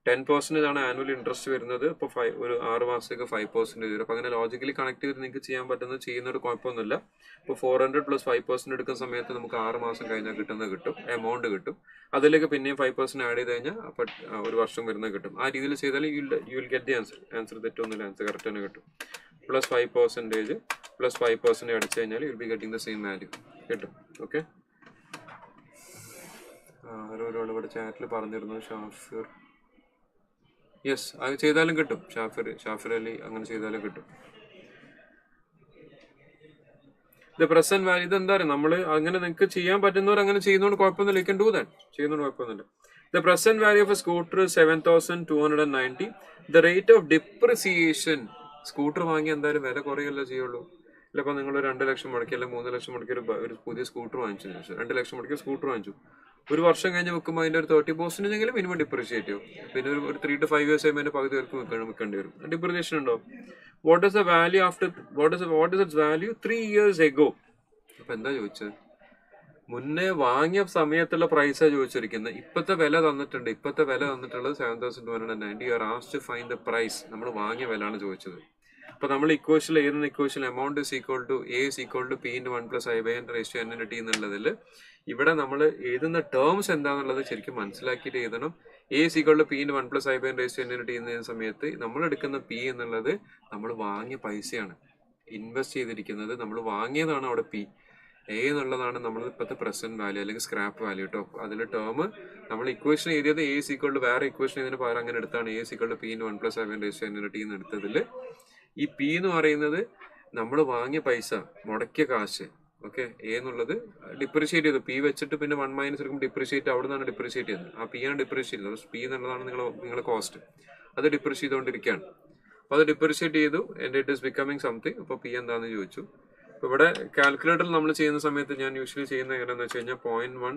10% ആണ് ആനുവൽ ഇൻട്രസ്റ്റ് വരുന്നത്. അപ്പോൾ ഒരു 6 മാസത്തേക്ക് 5% വരും. അപ്പോൾ അങ്ങനെ ലോജിക്കലി കണക്ട് ചെയ്ത് നിങ്ങൾക്ക് ചെയ്യാൻ പറ്റുന്നത് ചെയ്യുന്നൊരു കുഴപ്പമൊന്നുമില്ല. ഇപ്പോൾ 400 പ്ലസ് 5% എടുക്കുന്ന സമയത്ത് നമുക്ക് 6 മാസം കഴിഞ്ഞാൽ കിട്ടും, എമൗണ്ട് കിട്ടും. അതിലേക്ക് പിന്നെയും 5% ആഡ് ചെയ്ത് കഴിഞ്ഞാൽ അപ്പോൾ ഒരു വർഷം വരുന്നത് കിട്ടും. ആ രീതിയിൽ ചെയ്താൽ you will get the answer തെറ്റൊന്നുമില്ല, ആൻസർ കറക്റ്റ് തന്നെ കിട്ടും. പ്ലസ് 5% പ്ലസ് 5% അടിച്ചു കഴിഞ്ഞാൽ you will be getting the same value കിട്ടും. ഓക്കെ, ഒരാൾ ഇവിടെ ചാറ്റിൽ പറഞ്ഞിരുന്നു ഷാഫിർ. യെസ്, അത് ചെയ്താലും കിട്ടും. ഷാഫിർ അലി അങ്ങനെ ചെയ്താലും കിട്ടും. ദ പ്രസന്റ് വാല്യൂ ഇതെന്താ പറയുക, നമ്മൾ അങ്ങനെ നിങ്ങൾക്ക് ചെയ്യാൻ പറ്റുന്നവർ അങ്ങനെ ചെയ്യുന്നതുകൊണ്ട് കുഴപ്പമൊന്നുമില്ല. യു കൻ ഡു ദാറ്റ്, ചെയ്യുന്നതുകൊണ്ട് കുഴപ്പമൊന്നുമില്ല. The present value of A scooter 7,290. The rate of depreciation, scooter വാങ്ങി എന്തായാലും വില കുറയല്ലേ ചെയ്യുള്ളൂ. ഇല്ലപ്പോൾ നിങ്ങൾ 2 ലക്ഷം മുടക്കി അല്ലെങ്കിൽ 3 ലക്ഷം മുടക്കി ഒരു പുതിയ സ്കൂട്ടർ വാങ്ങിച്ചു, 2 ലക്ഷം മുടക്കി സ്കൂട്ടർ വാങ്ങിച്ചു, ഒരു വർഷം കഴിഞ്ഞ് വെക്കുമ്പോൾ അതിൻ്റെ ഒരു 30% എങ്കിലും മിനിമം ഡിപ്രിഷിയേറ്റ് ചെയ്യും. പിന്നെ ഒരു 3 to 5 years ആയി പകുതി പേർക്ക് വെക്കേണ്ടി വരും. ഡിപ്രിസിയേഷൻ ഉണ്ടാവും. What is the value after what is it's value 3 years ago? അപ്പം എന്താ ചോദിച്ചത്? മുന്നേ വാങ്ങിയ സമയത്തുള്ള പ്രൈസാണ് ചോദിച്ചിരിക്കുന്നത്. ഇപ്പോഴത്തെ വില തന്നിട്ടുള്ളത് 7,290. You are asked to find the price. നമ്മൾ വാങ്ങിയ വിലയാണ് ചോദിച്ചത്. അപ്പോൾ നമ്മൾ ഇക്വേഷനിൽ എഴുതുന്ന ഇക്വേഷനിൽ amount is equal to A is equal to P into 1 plus I by n raise to n into t എന്നുള്ളതിൽ ഇവിടെ നമ്മൾ എഴുതുന്ന ടേംസ് എന്താണെന്നുള്ളത് ശരിക്കും മനസ്സിലാക്കിയിട്ട് എഴുതണം. A is equal to P into 1 plus I by n raise to n into t എന്ന സമയത്ത് നമ്മൾ എടുക്കുന്ന പി എന്നുള്ളത് നമ്മൾ വാങ്ങിയ പൈസയാണ്, ഇൻവെസ്റ്റ് ചെയ്തിരിക്കുന്നത് നമ്മൾ വാങ്ങിയതാണ്. അവിടെ പി എ എന്നുള്ളതാണ് നമ്മൾ ഇപ്പോഴത്തെ പ്രസന്റ് വാല്യൂ അല്ലെങ്കിൽ സ്ക്രാപ്പ് വാല്യൂ കേട്ടോ. അതിൽ ടേം നമ്മൾ ഇക്വേഷൻ എഴുതിയത് എ ഇസ് ഈക്വൽ ടു വേറെ ഇക്വേഷൻ ഇതിന് പകരം അങ്ങനെ എടുത്താണ്. A is equal to P into 1 plus I by n raise to n into t എന്ന് എടുത്തതിൽ ഈ പി എന്ന് പറയുന്നത് നമ്മൾ വാങ്ങിയ പൈസ, മുടക്കിയ കാശ്. ഓക്കെ, എ എന്നുള്ളത് ഡിപ്രിഷിയേറ്റ് ചെയ്തു. പി വെച്ചിട്ട് പിന്നെ 1 മൈനസ് എടുക്കുമ്പോൾ ഡിപ്രിഷിയേറ്റ് അവിടെ നിന്നാണ് ഡിപ്രിഷിയേറ്റ് ചെയ്യുന്നത്. ആ പി ആണ് ഡിപ്രിഷിയേറ്റ് ചെയ്തത്. പി എന്നുള്ളതാണ് നിങ്ങളുടെ കോസ്റ്റ്. അത് ഡിപ്രിഷിയേറ്റ് ചെയ്തുകൊണ്ടിരിക്കുകയാണ്. അപ്പോൾ അത് ഡിപ്രിഷിയേറ്റ് ചെയ്തു and it is becoming something. അപ്പോൾ പി എന്താണെന്ന് ചോദിച്ചു. അപ്പോൾ ഇവിടെ കാൽക്കുലേറ്ററിൽ നമ്മൾ ചെയ്യുന്ന സമയത്ത് ഞാൻ യൂഷ്വലി ചെയ്യുന്നത് എങ്ങനെയാണെന്ന് വെച്ച് കഴിഞ്ഞാൽ 0.1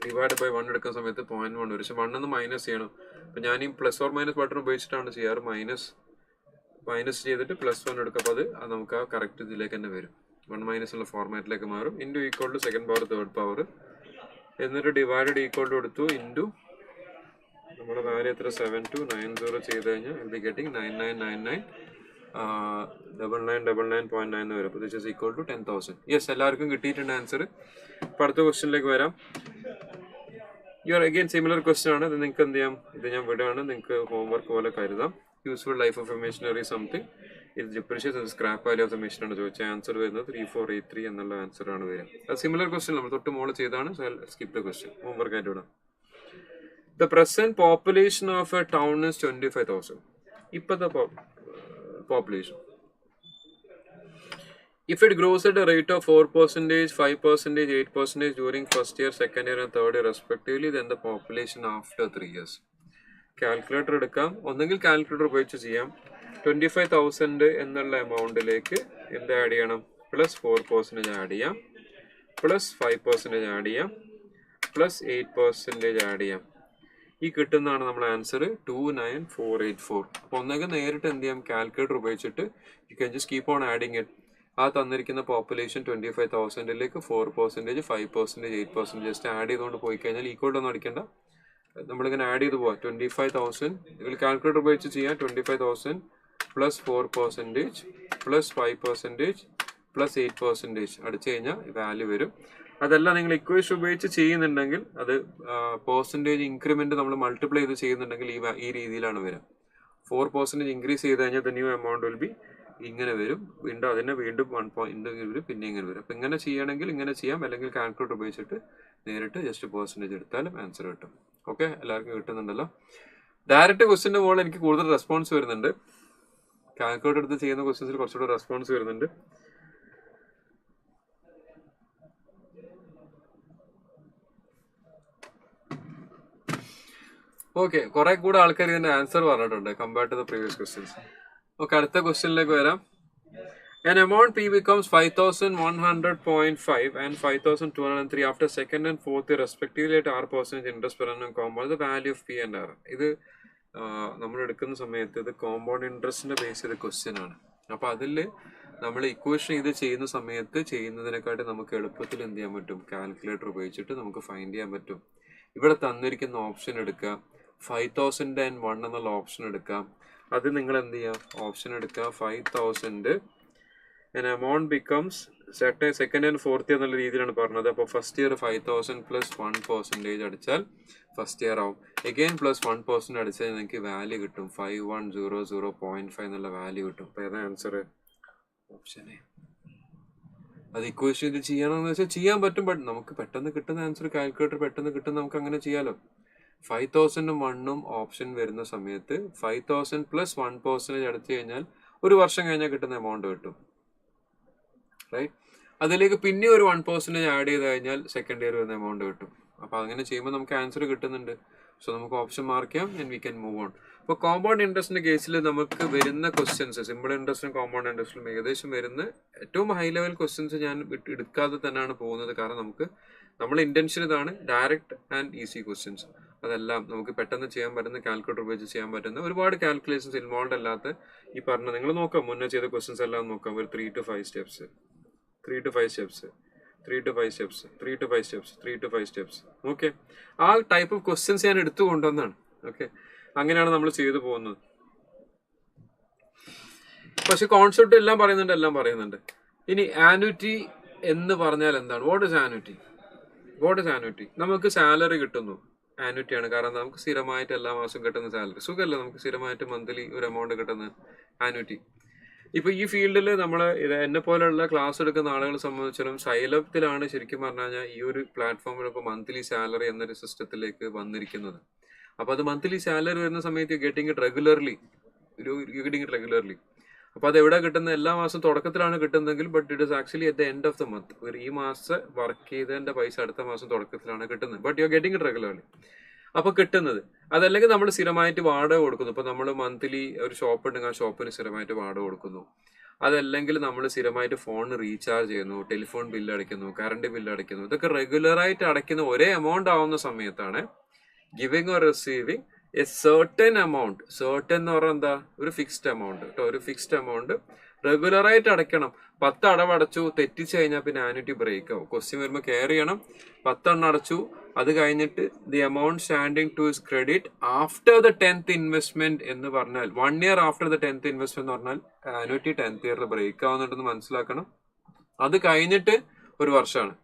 ഡിവൈഡ് ബൈ 1 എടുക്കുന്ന സമയത്ത് 0.1 വരും. പക്ഷെ 1 മൈനസ് ചെയ്യണം. അപ്പോൾ ഞാൻ ഈ പ്ലസ് ഓർ മൈനസ് ബട്ടൺ ഉപയോഗിച്ചിട്ടാണ് ചെയ്യാറ്. മൈനസ് ചെയ്തിട്ട് പ്ലസ് 1 എടുക്കും. അപ്പോൾ അത് നമുക്ക് ആ കറക്റ്റ് ഇതിലേക്ക് തന്നെ വരും. 1 മൈനസ് ഉള്ള ഫോർമാറ്റിലേക്ക് മാറും. Into equal to second power third power എന്നിട്ട് ഡിവൈഡഡ് ഈക്വൽ ടു എടുത്തു ഇൻറ്റു നമ്മുടെ വാല്യൂ എത്ര 7290 ചെയ്ത് കഴിഞ്ഞാൽ വിൽ ബി ഗെറ്റിംഗ് 9999.9 എന്ന് വരും. അപ്പോൾ this is equal to 10,000. Yes, എല്ലാവർക്കും കിട്ടിയിട്ടുണ്ട് ആൻസർ. അപ്പോൾ അടുത്ത ക്വസ്റ്റ്യനിലേക്ക് വരാം. അഗെയിൻ സിമിലർ ക്വസ്റ്റ്യൻ ആണ്. ഇത് നിങ്ങൾക്ക് എന്ത് ചെയ്യാം, ഇത് ഞാൻ വിടുകയാണ്, നിങ്ങൾക്ക് ഹോംവർക്ക് പോലെ കരുതാം. Useful life of a machinery something. ഇത് depreciation scrap value of the machine ആണ് ചോദിച്ചാൽ ആൻസർ വരുന്നത് 3483 എന്നുള്ള ആൻസർ ആണ് വരിക. അത് സിമിലർ ക്വസ്റ്റ്യൻ നമ്മൾ തൊട്ട് മോള് ചെയ്താണ്. സ്കിപ്പ് ദ ക്വസ്റ്റ്യൻ, ഹോംവർക്ക് ആയിട്ട് വിടാം. The present population of A town is 25,000. ഇപ്പോഴത്തെ population. If it grows at a rate of 4%, 5%, 8% during first year, second year and third year respectively, then the population after 3 years. Calculator എടുക്കാം, ഒന്നെങ്കിൽ കാൽക്കുലേറ്റർ ഉപയോഗിച്ച് ചെയ്യാം, 25,000 എന്നുള്ള എമൗണ്ടിലേക്ക് എന്ത് ആഡ് ചെയ്യണം? പ്ലസ് 4% ആഡ് ചെയ്യാം, പ്ലസ് 5% ആഡ് ചെയ്യാം, പ്ലസ് 8% ആഡ് ചെയ്യാം. ഈ കിട്ടുന്നതാണ് നമ്മുടെ ആൻസർ 29484. അപ്പോൾ ഒന്നൊക്കെ നേരിട്ട് എന്ത് ചെയ്യാം? കാൽക്കുലേറ്റർ ഉപയോഗിച്ചിട്ട് you can just keep on adding it. ആ തന്നിരിക്കുന്ന പോപ്പുലേഷൻ 25,000ലേക്ക് 4%, 5%, 8% ജസ്റ്റ് ആഡ് ചെയ്തുകൊണ്ട് പോയി കഴിഞ്ഞാൽ ഈക്വൽ ഒന്നും അടിക്കേണ്ട, നമ്മളിങ്ങനെ ആഡ് ചെയ്ത് പോവാം. 25,000 നിങ്ങൾ കാൽക്കുലേറ്റർ ഉപയോഗിച്ച് ചെയ്യാം. 25,000 പ്ലസ് 4% പ്ലസ് 5% പ്ലസ് 8% അടിച്ചു കഴിഞ്ഞാൽ വാല്യൂ വരും. അതല്ല നിങ്ങൾ ഇക്വേഷൻ ഉപയോഗിച്ച് ചെയ്യുന്നുണ്ടെങ്കിൽ അത് പെർസെൻറ്റേജ് ഇൻക്രിമെന്റ് നമ്മൾ മൾട്ടിപ്ലൈ ചെയ്ത് ചെയ്യുന്നുണ്ടെങ്കിൽ ഈ രീതിയിലാണ് വരിക. 4% ഇൻക്രീസ് ചെയ്ത് കഴിഞ്ഞാൽ the new amount will be ഇങ്ങനെ വരും. വീണ്ടും അതിനെ വീണ്ടും 1 വരും, പിന്നെ ഇങ്ങനെ വരും. അപ്പം ഇങ്ങനെ ചെയ്യണമെങ്കിൽ ഇങ്ങനെ ചെയ്യാം, അല്ലെങ്കിൽ കാൽക്കുലേറ്റർ ഉപയോഗിച്ചിട്ട് നേരിട്ട് ജസ്റ്റ് പെർസെൻറ്റേജ് എടുത്താലും ആൻസർ കിട്ടും. ഓക്കെ, എല്ലാവർക്കും കിട്ടുന്നുണ്ടല്ലോ. ഡയറക്റ്റ് ക്വസ്റ്റിൻ്റെ മുകളിൽ എനിക്ക് കൂടുതൽ റെസ്പോൺസ് വരുന്നുണ്ട്. കാൽക്കുലേറ്റർ എടുത്ത് ചെയ്യുന്ന ക്വസ്റ്റ്യൻസിൽ കുറച്ചുകൂടെ റെസ്പോൺസ് വരുന്നുണ്ട്. ഓക്കെ, കുറെ കൂടെ ആൾക്കാർ ഇതിന്റെ ആൻസർ പറഞ്ഞിട്ടുണ്ട് compare to the previous questions. Okay, അടുത്ത ക്വസ്റ്റ്യനിലേക്ക് വരാം. An amount P becomes 5,100.5 and 5,203 after second and fourth year respectively at R% interest per annum compound. The value of P and R. ഇത് നമ്മൾ എടുക്കുന്ന സമയത്ത് ഇത് കോമ്പൗണ്ട് ഇൻട്രസ്റ്റിന്റെ ബേസ് ചെയ്ത ക്വസ്റ്റ്യൻ ആണ്. അപ്പൊ അതിൽ നമ്മൾ ഇക്വേഷൻ ഇത് ചെയ്യുന്ന സമയത്ത് ചെയ്യുന്നതിനെക്കാട്ടി നമുക്ക് എളുപ്പത്തിൽ എന്ത് ചെയ്യാൻ പറ്റും? കാൽക്കുലേറ്റർ ഉപയോഗിച്ചിട്ട് നമുക്ക് ഫൈൻഡ് ചെയ്യാൻ പറ്റും. ഇവിടെ തന്നിരിക്കുന്ന ഓപ്ഷൻ എടുക്കുക, 5,001 എന്നുള്ള ഓപ്ഷൻ എടുക്കാം. അത് നിങ്ങൾ എന്ത് ചെയ്യുക? ഓപ്ഷൻ എടുക്കുക, 5,000 an amount becomes second and fourth എന്നുള്ള രീതിയിലാണ് പറഞ്ഞത്. അപ്പോൾ ഫസ്റ്റ് ഇയർ 5,000 പ്ലസ് 1% അടിച്ചാൽ ഫസ്റ്റ് ഇയർ ആവും. എഗെയിൻ പ്ലസ് 1% അടിച്ചാൽ നിങ്ങൾക്ക് വാല്യൂ കിട്ടും 5100.5 എന്നുള്ള വാല്യൂ കിട്ടും. അപ്പോൾ ഏതാ ആൻസർ? Option A. അത് ഇക്വേഷൻ ഇത് ചെയ്യണമെന്ന് വെച്ചാൽ ചെയ്യാൻ പറ്റും, ബട്ട് നമുക്ക് പെട്ടെന്ന് കിട്ടുന്ന ആൻസർ കാൽക്കുലേറ്റർ പെട്ടെന്ന് കിട്ടും, നമുക്ക് അങ്ങനെ ചെയ്യാലോ. 5,001 ഓപ്ഷൻ വരുന്ന സമയത്ത് 5,000 പ്ലസ് 1% അടിച്ചു കഴിഞ്ഞാൽ ഒരു വർഷം കഴിഞ്ഞാൽ കിട്ടുന്ന എമൗണ്ട് കിട്ടും, റൈറ്റ്? അതിലേക്ക് പിന്നെ ഒരു 1% ആഡ് ചെയ്ത് കഴിഞ്ഞാൽ സെക്കൻഡ് ഇയർ വരുന്ന എമൗണ്ട് കിട്ടും. അപ്പോൾ അങ്ങനെ ചെയ്യുമ്പോൾ നമുക്ക് ആൻസർ കിട്ടുന്നുണ്ട്. സോ നമുക്ക് ഓപ്ഷൻ മാർക്ക് ചെയ്യാം and we can move on. അപ്പോൾ കോമ്പൗണ്ട് ഇൻട്രസ്റ്റിന്റെ കേസിൽ നമുക്ക് വരുന്ന ക്വസ്റ്റ്യൻസ്, സിമ്പിൾ ഇൻട്രസ്റ്റും കോമ്പൗണ്ട് ഇൻട്രസ്റ്റിലും ഏകദേശം വരുന്ന ഏറ്റവും ഹൈ ലെവൽ ക്വസ്റ്റ്യൻസ് ഞാൻ എടുക്കാതെ തന്നെയാണ് പോകുന്നത്. കാരണം നമ്മുടെ ഇന്റൻഷൻ ഇതാണ്, ഡയറക്റ്റ് ആൻഡ് ഈസി ക്വസ്റ്റ്യൻസ്. അതെല്ലാം നമുക്ക് പെട്ടെന്ന് ചെയ്യാൻ പറ്റുന്ന, കാൽക്കുലേറ്റർ ഉപയോഗിച്ച് ചെയ്യാൻ പറ്റുന്ന, ഒരുപാട് കാൽക്കുലേഷൻസ് ഇൻവോൾവ് അല്ലാത്ത ഈ പറഞ്ഞ നിങ്ങൾ നോക്കാം, മുന്നേ ചെയ്ത ക്വസ്റ്റ്യൻസ് എല്ലാം നോക്കാം. ഒരു 3 to 5 steps, 3 to 5 steps, 3 to 5 steps, 3 to 5 steps, 3 to 5 steps. Okay, ആ ടൈപ്പ് ഓഫ് ക്വസ്റ്റ്യൻസ് ഞാൻ എടുത്തു കൊണ്ടുവന്നാണ്. ഓക്കെ, അങ്ങനെയാണ് നമ്മൾ ചെയ്തു പോകുന്നത്. പക്ഷെ കോൺസെപ്റ്റ് എല്ലാം പറയുന്നുണ്ട്. ഇനി ആനുറ്റി എന്ന് പറഞ്ഞാൽ എന്താണ്? What is annuity? നമുക്ക് സാലറി കിട്ടുന്നു, ആനുറ്റിയാണ്. കാരണം നമുക്ക് സ്ഥിരമായിട്ട് എല്ലാ മാസവും കിട്ടുന്ന സാലറി. സുഖമല്ല, നമുക്ക് സ്ഥിരമായിട്ട് മന്ത്ലി ഒരു എമൗണ്ട് കിട്ടുന്ന ആനുറ്റി. ഇപ്പൊ ഈ ഫീൽഡിൽ നമ്മൾ എന്നെ പോലെയുള്ള ക്ലാസ് എടുക്കുന്ന ആളുകളെ സംബന്ധിച്ചിടത്തോളം സൈലത്തിലാണ് ശരിക്കും പറഞ്ഞു കഴിഞ്ഞാൽ ഈ ഒരു പ്ലാറ്റ്ഫോമിൽ ഇപ്പോൾ മന്ത്ലി സാലറി എന്നൊരു സിസ്റ്റത്തിലേക്ക് വന്നിരിക്കുന്നത്. അപ്പൊ അത് മന്ത്ലി സാലറി വരുന്ന സമയത്ത് ഗെറ്റിംഗ് ഇറ്റ് റെഗുലർലി. അപ്പൊ അത് എവിടെ കിട്ടുന്നത്? എല്ലാ മാസം തുടക്കത്തിലാണ് കിട്ടുന്നതെങ്കിൽ, but it is actually at the end of the month. ഈ മാസം വർക്ക് ചെയ്തതിന്റെ പൈസ അടുത്ത മാസം തുടക്കത്തിലാണ് കിട്ടുന്നത്, but you are getting it regularly. അപ്പൊ കിട്ടുന്നത് അതല്ലെങ്കിൽ നമ്മൾ സ്ഥിരമായിട്ട് വാടക കൊടുക്കുന്നു. ഇപ്പൊ നമ്മൾ മന്ത്ലി ഒരു ഷോപ്പ് ഉണ്ടെങ്കിൽ ആ ഷോപ്പിന് സ്ഥിരമായിട്ട് വാടക കൊടുക്കുന്നു. അതല്ലെങ്കിൽ നമ്മൾ സ്ഥിരമായിട്ട് ഫോൺ റീചാർജ് ചെയ്യുന്നു, ടെലിഫോൺ ബില്ല് അടയ്ക്കുന്നു, കറണ്ട് ബില്ല് അടയ്ക്കുന്നു. ഇതൊക്കെ റെഗുലറായിട്ട് അടയ്ക്കുന്ന ഒരേ എമൗണ്ട് ആവുന്ന സമയത്താണ് giving or receiving A certain amount. Certain എന്ന് പറഞ്ഞാൽ എന്താ? ഒരു ഫിക്സ്ഡ് എമൗണ്ട് കേട്ടോ. ഒരു ഫിക്സ്ഡ് എമൗണ്ട് റെഗുലറായിട്ട് അടയ്ക്കണം. 10 അടവടച്ചു, തെറ്റിച്ച് കഴിഞ്ഞാൽ പിന്നെ ആനുറ്റി ബ്രേക്ക് ആവും. ക്വസ്റ്റ്യൻ വരുമ്പോൾ കെയർ ചെയ്യണം. 10 എണ്ണം അടച്ചു, അത് കഴിഞ്ഞിട്ട് the amount standing two is credit after the 10th investment എന്ന് പറഞ്ഞാൽ 1 year after the 10th investment എന്ന് പറഞ്ഞാൽ ആനുറ്റി 10th ഇയറിൽ ബ്രേക്ക് ആവുന്നുണ്ടെന്ന് മനസ്സിലാക്കണം. അത് കഴിഞ്ഞിട്ട് ഒരു വർഷമാണ്.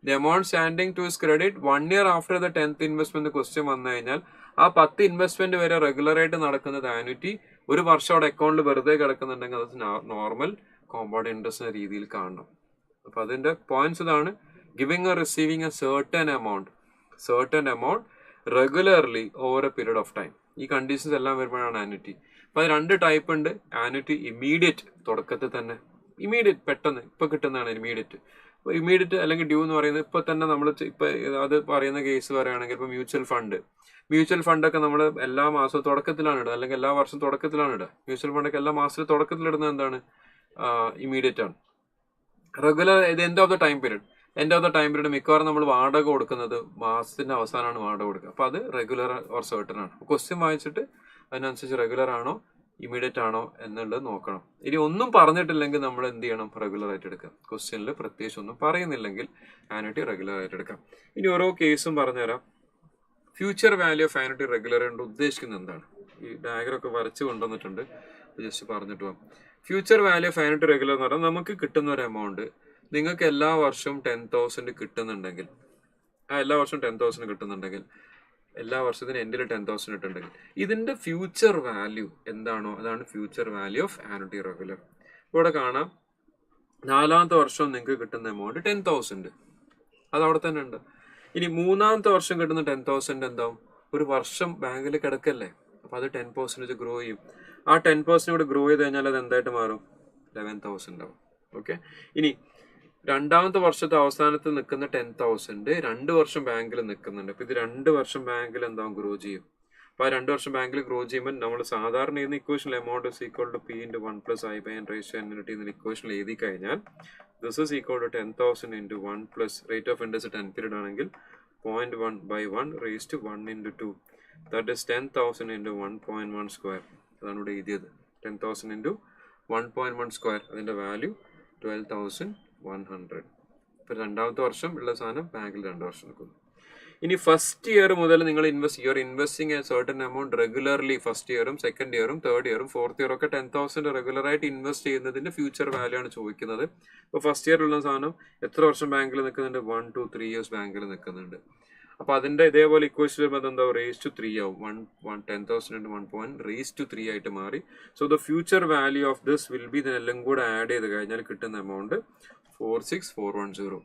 The amount standing two is credit 1 year after the 10th investment question വന്നു കഴിഞ്ഞാൽ ആ 10 ഇൻവെസ്റ്റ്മെന്റ് വരെ റെഗുലറായിട്ട് നടക്കുന്നത് ആനുറ്റി. ഒരു വർഷം അവിടെ അക്കൗണ്ടിൽ വെറുതെ കിടക്കുന്നുണ്ടെങ്കിൽ അത് നോർമൽ കോമ്പൗണ്ട് ഇൻട്രസ്റ്റ് രീതിയിൽ കാണണം. അപ്പൊ അതിന്റെ പോയിന്റ്സ് ഇതാണ്: giving or receiving a certain amount regularly over a period of time. ഈ കണ്ടീഷൻസ് എല്ലാം വരുമ്പോഴാണ് ആനുറ്റി. അപ്പൊ അത് 2 ടൈപ്പ് ഉണ്ട്. ആനുറ്റി ഇമ്മീഡിയറ്റ്, തുടക്കത്തിൽ തന്നെ ഇമ്മീഡിയറ്റ്, പെട്ടെന്ന് ഇപ്പൊ കിട്ടുന്നതാണ് ഇമ്മീഡിയറ്റ്. ഇമ്മീഡിയറ്റ് അല്ലെങ്കിൽ ഡ്യൂ എന്ന് പറയുന്നത് ഇപ്പൊ തന്നെ നമ്മൾ ഇപ്പൊ അത് പറയുന്ന കേസ് പറയുകയാണെങ്കിൽ ഇപ്പൊ മ്യൂച്വൽ ഫണ്ടൊക്കെ നമ്മൾ എല്ലാ മാസവും തുടക്കത്തിലാണ് ഇടുക, അല്ലെങ്കിൽ എല്ലാ വർഷവും തുടക്കത്തിലാണ് ഇടുക. മ്യൂച്വൽ ഫണ്ടൊക്കെ എല്ലാ മാസത്തിലും തുടക്കത്തിലിടുന്നത് എന്താണ്? ഇമ്മീഡിയറ്റ് ആണ്. റെഗുലർ ഇത് end of the time period മിക്കവാറും നമ്മൾ വാടക കൊടുക്കുന്നത് മാസത്തിന്റെ അവസാനമാണ് വാടക കൊടുക്കുക. അപ്പൊ അത് റെഗുലർ ഓർ സർട്ടൺ ആണ്. ക്വസ്റ്റ്യൻ വായിച്ചിട്ട് അതിനനുസരിച്ച് റെഗുലർ ആണോ ഇമ്മീഡിയറ്റ് ആണോ എന്നുള്ളത് നോക്കണം. ഇനി ഒന്നും പറഞ്ഞിട്ടില്ലെങ്കിൽ നമ്മൾ എന്ത് ചെയ്യണം? റെഗുലർ ആയിട്ട് എടുക്കാം. ക്വസ്റ്റ്യനിൽ പ്രത്യേകിച്ച് ഒന്നും പറയുന്നില്ലെങ്കിൽ ആനുറ്റി റെഗുലർ ആയിട്ട് എടുക്കാം. ഇനി ഓരോ കേസും പറഞ്ഞുതരാം. Future value of annuity regular കൊണ്ട് ഉദ്ദേശിക്കുന്നത് എന്താണ്? ഈ ഡയഗ്രം ഒക്കെ വരച്ച് കൊണ്ടുവന്നിട്ടുണ്ട്, ജസ്റ്റ് പറഞ്ഞിട്ട് പോകാം. Future value of annuity regular എന്ന് പറഞ്ഞാൽ നമുക്ക് കിട്ടുന്ന ഒരു എമൗണ്ട് നിങ്ങൾക്ക് എല്ലാ വർഷവും 10,000 കിട്ടുന്നുണ്ടെങ്കിൽ, എല്ലാ വർഷവും 10,000 കിട്ടുന്നുണ്ടെങ്കിൽ, എല്ലാ വർഷത്തിന് എൻഡിൽ 10,000 ഇട്ടുണ്ടെങ്കിൽ ഇതിന്റെ ഫ്യൂച്ചർ വാല്യൂ എന്താണോ അതാണ് future value of annuity regular. ഇവിടെ കാണാം 4ാമത്തെ വർഷം നിങ്ങൾക്ക് കിട്ടുന്ന എമൗണ്ട് 10,000, അത് അവിടെ തന്നെ ഉണ്ട്. ഇനി 3ാമത്തെ വർഷം കിട്ടുന്ന 10,000 എന്താവും? ഒരു വർഷം ബാങ്കിൽ കിടക്കല്ലേ, അപ്പൊ അത് 10% ഗ്രോ ചെയ്യും. ആ 10% കൂടെ ഗ്രോ ചെയ്ത് കഴിഞ്ഞാൽ അത് എന്തായിട്ട് മാറും? 11,000 ആവും. ഓക്കെ. ഇനി 2ാമത്തെ വർഷത്തെ അവസാനത്തിൽ നിൽക്കുന്ന 10,000 2 വർഷം ബാങ്കിൽ നിൽക്കുന്നുണ്ട്. അപ്പൊ ഇത് 2 വർഷം ബാങ്കിൽ എന്താവും? ഗ്രോ ചെയ്യും. അപ്പൊ ആ 2 വർഷം ബാങ്കിൽ ഗ്രോ ചെയ്യുമ്പോൾ നമ്മൾ സാധാരണ ചെയ്യുന്ന ഇക്വേഷനിൽ amount is equal to P into 1 plus I by n raised to n എന്ന ഇക്വേഷനിൽ എഴുതി കഴിഞ്ഞാൽ this is equal to 10,000 into 1 plus rate of interest 10 period ആണെങ്കിൽ 0.1 by 1 raised to 1 into 2. That is 10,000 into 1.1 square. അതാണ് ഇവിടെ എഴുതിയത്. 10,000 into 1.1 സ്ക്വയർ. അതിന്റെ വാല്യൂ 12,100. ഇപ്പൊ 2ാമത്തെ വർഷം ഉള്ള സാധനം ബാങ്കിൽ 2 വർഷം നിൽക്കുന്നു. ഇനി ഫസ്റ്റ് ഇയർ മുതൽ നിങ്ങൾ investing a certain amount regularly. First ഇയറും സെക്കൻഡ് ഇയറും തേർഡ് ഇയറും ഫോർത്ത് ഇയറും ഒക്കെ 10,000 റെഗുലർ ആയിട്ട് ഇൻവെസ്റ്റ് ചെയ്യുന്നതിന്റെ ഫ്യൂച്ചർ വാല്യൂ ആണ് ചോദിക്കുന്നത്. ഇപ്പൊ ഫസ്റ്റ് ഇയറിലുള്ള സാധനം എത്ര വർഷം ബാങ്കിൽ നിൽക്കുന്നുണ്ട്? 1 to 3 years ബാങ്കിൽ നിൽക്കുന്നുണ്ട്. അപ്പൊ അതിന്റെ ഇതേപോലെ ഇക്വേഷൻ വരുമ്പോൾ എന്താ? റേസ് ടു 3 ആവും. 10,000 into 1 raised to 3 ആയിട്ട് മാറി. So the future value of this will B ഇതെല്ലാം കൂടെ ആഡ് ചെയ്ത് കഴിഞ്ഞാൽ കിട്ടുന്ന എമൗണ്ട് 46,410.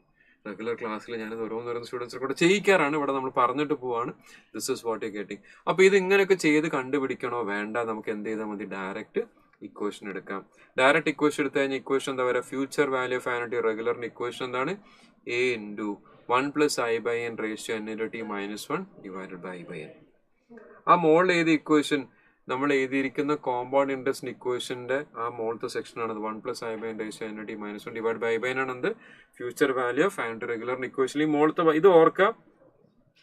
റെഗുലർ ക്ലാസ്സിൽ ഞാൻ ഓരോന്നോരോന്ന് സ്റ്റുഡൻസിനെ കൂടെ ചെയ്യിക്കാറാണ്. ഇവിടെ നമ്മൾ പറഞ്ഞിട്ട് പോവാണ്. This is what you getting. അപ്പൊ ഇത് ഇങ്ങനെയൊക്കെ ചെയ്ത് കണ്ടുപിടിക്കണോ വേണ്ട? നമുക്ക് എന്ത് ചെയ്താൽ മതി? ഡയറക്റ്റ് ഇക്വേഷൻ എടുക്കാം. ഡയറക്റ്റ് ഇക്വേഷൻ എടുത്തു കഴിഞ്ഞാൽ ഇക്വേഷൻ എന്താ പറയുക? ഫ്യൂച്ചർ വാല്യൂ ഓഫ് ആനുറ്റി റെഗുലറിന്റെ ഇക്വേഷൻ എന്താണ്? A into 1 plus I by n raised to n into t minus 1 divided by I by n. ആ മോൾ ഏത് ഇക്വേഷൻ? നമ്മൾ എഴുതിയിരിക്കുന്ന കോമ്പൗണ്ട് ഇൻട്രസ്റ്റ് ഇക്വേഷന്റെ ആ മോളത്തെ സെക്ഷൻ ആണ് 1 plus I by n raised to n into t minus 1 divided by I by n ആണ് എന്ത്? ഫ്യൂച്ചർ വാല്യൂ ഓഫ് ആനുറ്റി റെഗുലറിന്റെ ഇക്വേഷൻ. ഈ മോളത്തെ ഇത് ഓർക്കാം.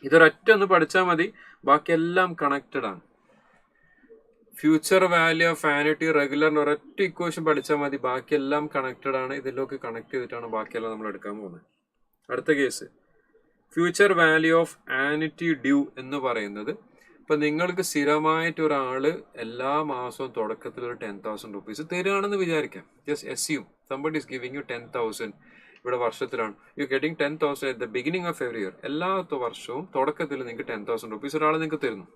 ഇതൊരൊറ്റ ഒന്ന് പഠിച്ചാൽ മതി, ബാക്കിയെല്ലാം കണക്റ്റഡ് ആണ്. ഫ്യൂച്ചർ വാല്യൂ ഓഫ് ആനുറ്റി റെഗുലറിന്റെ ഒരൊറ്റ ഇക്വേഷൻ പഠിച്ചാൽ മതി, ബാക്കിയെല്ലാം കണക്റ്റഡ് ആണ്. ഇതിലൊക്കെ കണക്ട് ചെയ്തിട്ടാണ് ബാക്കിയെല്ലാം നമ്മൾ എടുക്കാൻ പോകുന്നത്. അടുത്ത case future value of annuity due എന്ന് പറയുന്നത്, ഇപ്പൊ നിങ്ങൾക്ക് സ്ഥിരമായിട്ട് ഒരാള് എല്ലാ മാസവും തുടക്കത്തിൽ ഒരു 10,000 rupees തരികയാണെന്ന് വിചാരിക്കാം. Just assume somebody is giving you 10,000. ഇവിടെ വർഷത്തിലാണ്. You getting 10,000 at the beginning of every year. എല്ലാ വർഷവും തുടക്കത്തിൽ നിങ്ങൾക്ക് 10,000 rupees ഒരാൾ നിങ്ങൾക്ക് തരുന്നു.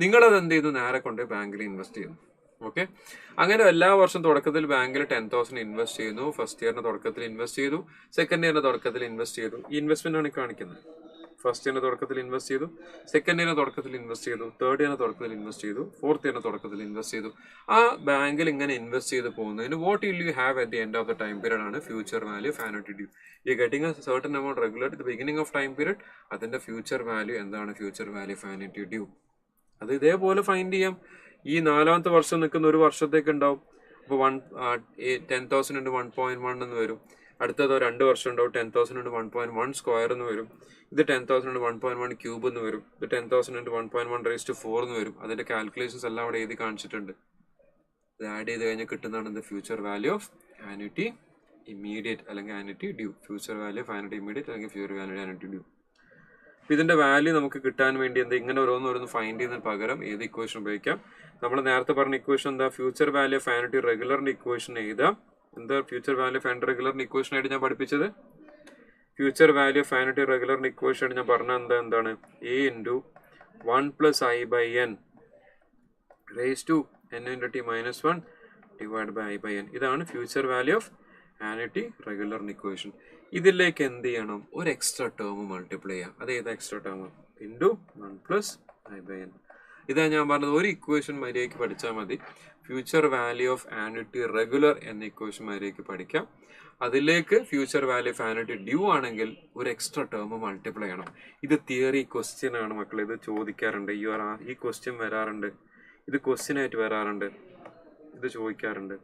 നിങ്ങളത് എന്ത് ചെയ്തു? നേരെ കൊണ്ട് ബാങ്കിൽ ഇൻവെസ്റ്റ് ചെയ്യുന്നു. ഓക്കെ. അങ്ങനെ എല്ലാ വർഷം തുടക്കത്തിൽ ബാങ്കിൽ 10,000 ഇൻവെസ്റ്റ് ചെയ്യുന്നു. ഫസ്റ്റ് ഇയറിന്റെ തുടക്കത്തിൽ ഇൻവെസ്റ്റ് ചെയ്തു, സെക്കൻഡ് ഇയറിന്റെ തുടക്കത്തിൽ ഇൻവെസ്റ്റ് ചെയ്തു. ഈ ഇൻവെസ്റ്റ്മെന്റ് ആണ് കാണിക്കുന്നത്. ഫസ്റ്റ് ഇയറിന്റെ തുടക്കത്തിൽ ഇൻവെസ്റ്റ് ചെയ്തു, സെക്കൻഡ് ഇയറിന്റെ തുടക്കത്തിൽ ഇൻവെസ്റ്റ് ചെയ്തു, തേർഡ് ഇയറിന്റെ തുടക്കത്തിൽ ഇൻവെസ്റ്റ് ചെയ്തു, ഫോർത്ത് ഇയറിന്റെ തുടക്കത്തിൽ ഇൻവെസ്റ്റ് ചെയ്തു. ആ ബാങ്കിൽ ഇങ്ങനെ ഇൻവെസ്റ്റ് ചെയ്ത് പോകുന്നതിന് what will you have at the end of the time period ആണ് future value of annuity due. You getting a certain amount regular at the beginning of time period. അതിന്റെ ഫ്യൂച്ചർ വാല്യൂ എന്താണ്? Future value of annuity due. അത് ഇതേപോലെ ഫൈൻഡ് ചെയ്യാം. ഈ 4ാമത്തെ വർഷം നിൽക്കുന്ന ഒരു വർഷത്തേക്ക് ഉണ്ടാവും. അപ്പോൾ 10,000 into 1.1 എന്ന് വരും. അടുത്തതോ 2 വർഷം ഉണ്ടാവും. 10,000 into 1.1 സ്ക്വയർ എന്ന് വരും. ഇത് 10,000 into 1.1 ക്യൂബ് എന്ന് വരും. ഇത് 10,000 into 1.1 raised to 4 എന്ന് വരും. അതിന്റെ കാൽക്കുലേഷൻസ് എല്ലാം അവിടെ എഴുതി കാണിച്ചിട്ടുണ്ട്. ഇത് ആഡ് ചെയ്ത് കഴിഞ്ഞാൽ കിട്ടുന്നതാണ് the future value of annuity immediate അല്ലെങ്കിൽ annuity due. Future value of annuity immediate അല്ലെങ്കിൽ ഫ്യൂച്ചർ വാല്യൂ ആനുറ്റി ഡ്യൂ. ഇതിന്റെ വാല്യൂ നമുക്ക് കിട്ടാൻ വേണ്ടി എന്താ ഇങ്ങനെ ഓരോന്ന് ഫൈൻഡ് ചെയ്യുന്നതിന് പകരം ഏത് ഇക്വേഷൻ ഉപയോഗിക്കാം? നമ്മൾ നേരത്തെ പറഞ്ഞ ഇക്വേഷൻ എന്താ? ഫ്യൂച്ചർ വാല്യൂ ഓഫ് ആനുറ്റി റെഗുലറിന്റെ ഇക്വേഷൻ എഴുതാം. എന്താ ഫ്യൂച്ചർ വാല്യൂ ഓഫ് ആനുറ്റി റെഗുലറിന്റെ ഇക്വേഷൻ ആയിട്ട് ഞാൻ പഠിപ്പിച്ചത്? ഫ്യൂച്ചർ വാല്യൂ ഓഫ് ആനുറ്റി റെഗുലറിന്റെ ഇക്വേഷൻ ആയിട്ട് ഞാൻ പറഞ്ഞ എന്താണ്? A into 1 plus I by n raised to n into t minus 1 divided by I by n. ഇതാണ് ഫ്യൂച്ചർ വാല്യൂ ഓഫ് ആനുറ്റി റെഗുലറിന്റെ ഇക്വേഷൻ. ഇതിലേക്ക് എന്ത് ചെയ്യണം? ഒരു എക്സ്ട്രാ ടേം മൾട്ടിപ്ലൈ ചെയ്യാം. അത് ഏതാ extra term? Into 1 plus I by n. ഇതാ ഞാൻ പറഞ്ഞത്, ഒരു ഇക്വേഷൻ മര്യാദയ്ക്ക് പഠിച്ചാൽ മതി. Future value of annuity regular എന്ന ഇക്വേഷൻ മര്യാദയ്ക്ക് പഠിക്കാം. അതിലേക്ക് future value of annuity due ആണെങ്കിൽ ഒരു എക്സ്ട്രാ ടേം മൾട്ടിപ്ലൈ ചെയ്യണം. ഇത് തിയറി ക്വസ്റ്റ്യൻ ആണ് മക്കളെ, ഇത് ചോദിക്കാറുണ്ട്. ഈ ക്വസ്റ്റ്യൻ വരാറുണ്ട്, ഇത് ക്വസ്റ്റ്യൻ ആയിട്ട് വരാറുണ്ട്, ഇത് ചോദിക്കാറുണ്ട്.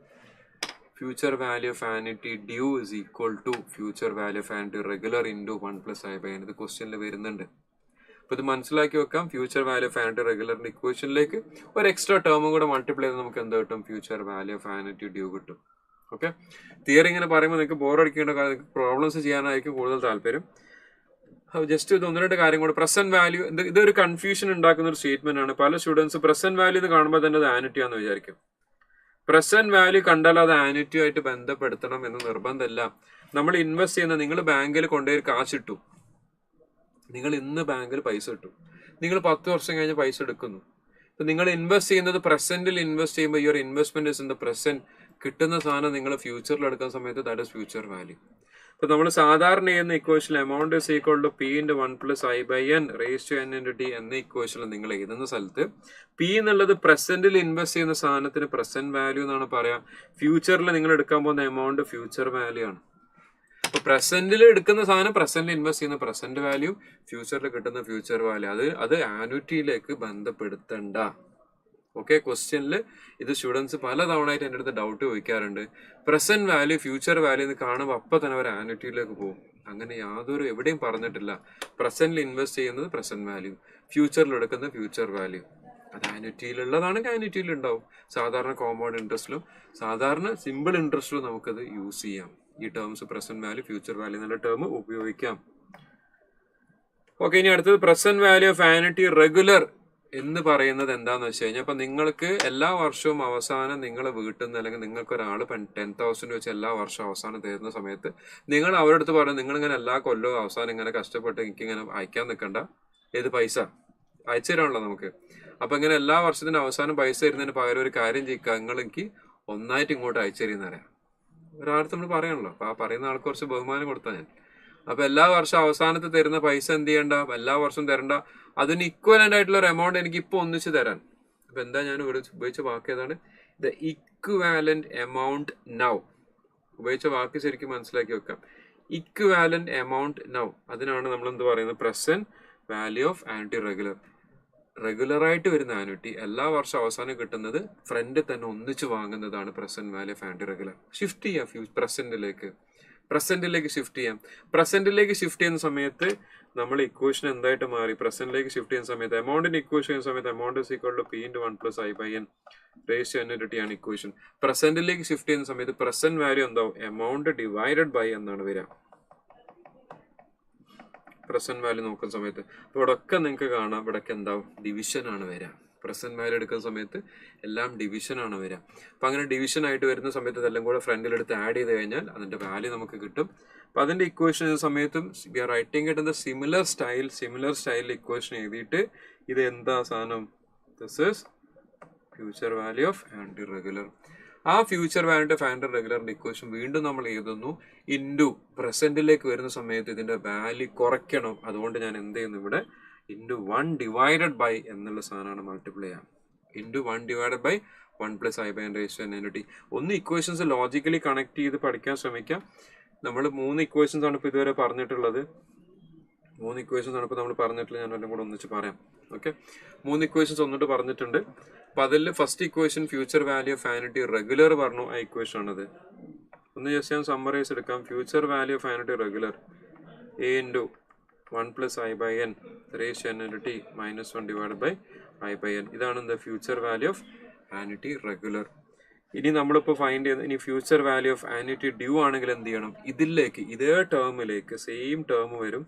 Future value of annuity due is equal to future value of annuity regular into 1+i/n. ഇത് ക്വസ്റ്റ്യനിൽ വരുന്നുണ്ട്. അപ്പോൾ ഇത് മനസ്സിലാക്കി വെക്കാം. ഫ്യൂച്ചർ വാല്യൂ ഓഫ് ആനുറ്റി റെഗുലറിന്റെ ഇക്വേഷനിലേക്ക് ഒരു എക്സ്ട്രാ ടേമും കൂടെ മൾട്ടിപ്ലൈ ചെയ്ത് നമുക്ക് എന്ത് കിട്ടും? Future value of annuity due കിട്ടും. ഓക്കെ, തിയറി ഇങ്ങനെ പറയുമ്പോൾ നിങ്ങൾക്ക് ബോറടിക്കേണ്ട കാര്യം, നിങ്ങൾക്ക് പ്രോബ്ലംസ് ചെയ്യാനായിരിക്കും കൂടുതൽ താല്പര്യം. ജസ്റ്റ് ഇത് ഒന്ന് രണ്ട് കാര്യം കൂടെ. പ്രസന്റ് വാല്യൂ, ഇതൊരു കൺഫ്യൂഷൻ ഉണ്ടാക്കുന്ന ഒരു സ്റ്റേറ്റ്മെന്റ് ആണ്. പല സ്റ്റുഡൻസ് പ്രസന്റ് വാല്യൂ എന്ന് കാണുമ്പോൾ തന്നെ അത് ആനുറ്റി ആണെന്ന് വിചാരിക്കും. പ്രസന്റ് വാല്യൂ കണ്ടാൽ അത് ആനുറ്റി ആയിട്ട് ബന്ധപ്പെടുത്തണം എന്ന് നിർബന്ധമല്ല. നമ്മൾ ഇൻവെസ്റ്റ് ചെയ്യുന്ന, നിങ്ങൾ ബാങ്കിൽ കൊണ്ടുപോയി കാശിട്ടു, നിങ്ങൾ ഇന്ന് ബാങ്കിൽ പൈസ ഇട്ടു, നിങ്ങൾ 10 വർഷം കഴിഞ്ഞ് പൈസ എടുക്കുന്നു. ഇപ്പൊ നിങ്ങൾ ഇൻവെസ്റ്റ് ചെയ്യുന്നത് പ്രസന്റിൽ ഇൻവെസ്റ്റ് ചെയ്യുമ്പോൾ your investment is in the present. കിട്ടുന്ന സാധനം നിങ്ങൾ ഫ്യൂച്ചറിൽ എടുക്കുന്ന സമയത്ത് ദാറ്റ് ഇസ് ഫ്യൂച്ചർ വാല്യൂ. ഇപ്പൊ നമ്മൾ സാധാരണ ചെയ്യുന്ന ഇക്വേഷനിൽ amount is equal to P × 1+i/n raise to n × t എന്ന ഇക്വേഷനിൽ നിങ്ങൾ എഴുതുന്ന സ്ഥലത്ത് P എന്നുള്ളത് പ്രസന്റിൽ ഇൻവെസ്റ്റ് ചെയ്യുന്ന സാധനത്തിന് പ്രസന്റ് വാല്യൂ എന്നാണ് പറയാം. ഫ്യൂച്ചറിൽ നിങ്ങൾ എടുക്കാൻ പോകുന്ന എമൗണ്ട് ഫ്യൂച്ചർ വാല്യൂ ആണ്. അപ്പൊ പ്രസന്റിൽ എടുക്കുന്ന സാധനം പ്രസന്റിൽ ഇൻവെസ്റ്റ് ചെയ്യുന്ന പ്രസന്റ് വാല്യൂ, ഫ്യൂച്ചറിൽ കിട്ടുന്ന ഫ്യൂച്ചർ വാല്യൂ. അത് ആനുറ്റിയിലേക്ക് ബന്ധപ്പെടുത്തണ്ട. ഓക്കെ, ക്വസ്റ്റ്യനിൽ ഇത് സ്റ്റുഡൻസ് പല തവണ ആയിട്ട് എൻ്റെ അടുത്ത് ഡൗട്ട് ചോദിക്കാറുണ്ട്. പ്രസന്റ് വാല്യൂ ഫ്യൂച്ചർ വാല്യൂ എന്ന് കാണുമ്പോൾ അപ്പം തന്നെ അവർ ആനുറ്റിയിലേക്ക് പോകും. അങ്ങനെ എവിടെയും പറഞ്ഞിട്ടില്ല. പ്രസന്റിൽ ഇൻവെസ്റ്റ് ചെയ്യുന്നത് പ്രസന്റ് വാല്യൂ, ഫ്യൂച്ചറിൽ എടുക്കുന്ന ഫ്യൂച്ചർ വാല്യൂ. അത് ആനുറ്റിയിലുള്ളതാണെങ്കിൽ ആനുറ്റിയിൽ ഉണ്ടാവും. സാധാരണ കോമ്പൗണ്ട് ഇൻട്രസ്റ്റിലും സാധാരണ സിമ്പിൾ ഇൻട്രസ്റ്റിലും നമുക്കത് യൂസ് ചെയ്യാം. ഈ terms present value, future value എന്നുള്ള ടേം ഉപയോഗിക്കാം. ഓക്കെ, ഇനി അടുത്തത് present value of annuity regular എന്ന് പറയുന്നത് എന്താന്ന് വെച്ച് കഴിഞ്ഞാൽ, ഇപ്പൊ നിങ്ങൾക്ക് എല്ലാ വർഷവും അവസാനം നിങ്ങളെ വീട്ടിൽ നിന്ന്, അല്ലെങ്കിൽ നിങ്ങൾക്ക് ഒരാൾ 10,000 വെച്ച് എല്ലാ വർഷവും അവസാനം തരുന്ന സമയത്ത് നിങ്ങൾ അവരുടെ അടുത്ത് പറയും, നിങ്ങളിങ്ങനെ എല്ലാ കൊല്ലവും അവസാനം ഇങ്ങനെ കഷ്ടപ്പെട്ട് എനിക്കിങ്ങനെ അയക്കാൻ നിൽക്കണ്ട, ഏത് പൈസ അയച്ചു തരാണല്ലോ നമുക്ക്. അപ്പൊ ഇങ്ങനെ എല്ലാ വർഷത്തിനും അവസാനം പൈസ തരുന്നതിന് പകരം ഒരു കാര്യം ചെയ്യുക, നിങ്ങൾ എനിക്ക് ഒന്നായിട്ട് ഇങ്ങോട്ട് അയച്ചു തരുന്ന അറിയാം. ഒരാളത്ത് നമ്മൾ പറയണല്ലോ, അപ്പൊ ആ പറയുന്ന ആൾക്ക് കുറച്ച് ബഹുമാനം കൊടുത്താൽ ഞാൻ. അപ്പൊ എല്ലാ വർഷം അവസാനത്ത് തരുന്ന പൈസ എന്ത് ചെയ്യണ്ട, എല്ലാ വർഷവും തരണ്ട, അതിന് ഇക്വലന്റ് ആയിട്ടുള്ള ഒരു എമൗണ്ട് എനിക്ക് ഇപ്പൊ ഒന്നിച്ച് തരാൻ. അപ്പൊ എന്താ ഞാൻ ഉപയോഗിച്ച വാക്ക് ഏതാണ്? The equivalent amount now. ഉപയോഗിച്ച വാക്ക് ശരിക്കും മനസ്സിലാക്കി വെക്കാം. ഇക്വാലന്റ് എമൗണ്ട് നൗ, അതിനാണ് നമ്മൾ എന്ത് പറയുന്നത്? Present value of annuity regular. Regular ആയിട്ട് വരുന്ന ആനുറ്റി എല്ലാ വർഷം അവസാനം കിട്ടുന്നത് ഫ്രണ്ട് തന്നെ ഒന്നിച്ച് വാങ്ങുന്നതാണ് present value of annuity regular. Shift ചെയ്യാം പ്രസന്റിലേക്ക് ഷിഫ്റ്റ് ചെയ്യാം. പ്രസന്റിലേക്ക് ഷിഫ്റ്റ് ചെയ്യുന്ന സമയത്ത് നമ്മൾ ഇക്വേഷൻ എന്തായിട്ട് മാറി? പ്രസന്റിലേക്ക് ഷിഫ്റ്റ് ചെയ്യുന്ന സമയത്ത് എമൗണ്ടിന്റെ ഇക്വേഷൻ ചെയ്യുന്ന സമയത്ത് amount is equal to P × 1+i/n raise to n × t ആണ് ഇക്വേഷൻ. പ്രസന്റിലേക്ക് ഷിഫ്റ്റ് ചെയ്യുന്ന സമയത്ത് പ്രസന്റ് വാല്യൂ എന്താവും? എമൗണ്ട് ഡിവൈഡഡ് ബൈ എന്നാണ് വരിക. പ്രസന്റ് വാല്യൂ നോക്കുന്ന സമയത്ത് ഇവിടെ ഒക്കെ നിങ്ങൾക്ക് കാണാം, ഇവിടെ എന്താവും? ഡിവിഷൻ ആണ് വരിക. പ്രസന്റ് വാല്യൂ എടുക്കുന്ന സമയത്ത് എല്ലാം ഡിവിഷൻ ആണ് വരിക. അപ്പൊ അങ്ങനെ ഡിവിഷൻ ആയിട്ട് വരുന്ന സമയത്ത് ഇതെല്ലാം കൂടെ ഫ്രണ്ടിലെടുത്ത് ആഡ് ചെയ്ത് കഴിഞ്ഞാൽ അതിന്റെ വാല്യൂ നമുക്ക് കിട്ടും. അപ്പൊ അതിന്റെ ഇക്വേഷൻ ചെയ്യുന്ന സമയത്തും we are writing it in the similar സ്റ്റൈലിൽ ഇക്വേഷൻ എഴുതിയിട്ട് ഇത് എന്താ സാധനം? This is future value of annuity regular. ആ ഫ്യൂച്ചർ വാല്യൂ ഓഫ് ആനുറ്റി റെഗുലറിന്റെ ഇക്വേഷൻ വീണ്ടും നമ്മൾ എഴുതുന്നു ഇൻറ്റു പ്രസന്റിലേക്ക് വരുന്ന സമയത്ത് ഇതിന്റെ വാല്യൂ കുറയ്ക്കണം. അതുകൊണ്ട് ഞാൻ എന്ത് ചെയ്യുന്നു? ഇവിടെ *1/by എന്നുള്ള സാധനമാണ് മൾട്ടിപ്ലൈ ചെയ്യാം. *1/by 1+i/n raise to n × t. ഒന്ന് ഇക്വേഷൻസ് ലോജിക്കലി കണക്ട് ചെയ്ത് പഠിക്കാൻ ശ്രമിക്കാം. നമ്മൾ 3 ഇക്വേഷൻസ് ആണ് ഇപ്പോൾ ഇതുവരെ പറഞ്ഞിട്ടുള്ളത്. ഞാൻ എല്ലാം കൂടെ ഒന്നിച്ച് പറയാം. ഓക്കെ, 3 ഇക്വേഷൻസ് ഒന്നിട്ട് പറഞ്ഞിട്ടുണ്ട്. അപ്പൊ അതിൽ first equation future value of annuity regular പറഞ്ഞു. ആ ഇക്വേഷൻ ആണത്. ഒന്ന് ജസ്റ്റ് ഞാൻ സമ്മറൈസ് എടുക്കാം. Future value of annuity regular A × 1+i/n raise to n × t -1/i/n. ഇതാണ് the future value of annuity regular. ഇനി നമ്മളിപ്പോൾ ഫൈൻഡ് ചെയ്യുന്നത്, ഇനി future value of annuity due ആണെങ്കിൽ എന്ത് ചെയ്യണം? ഇതിലേക്ക്, ഇതേ ടേമിലേക്ക് സെയിം ടേം വരും.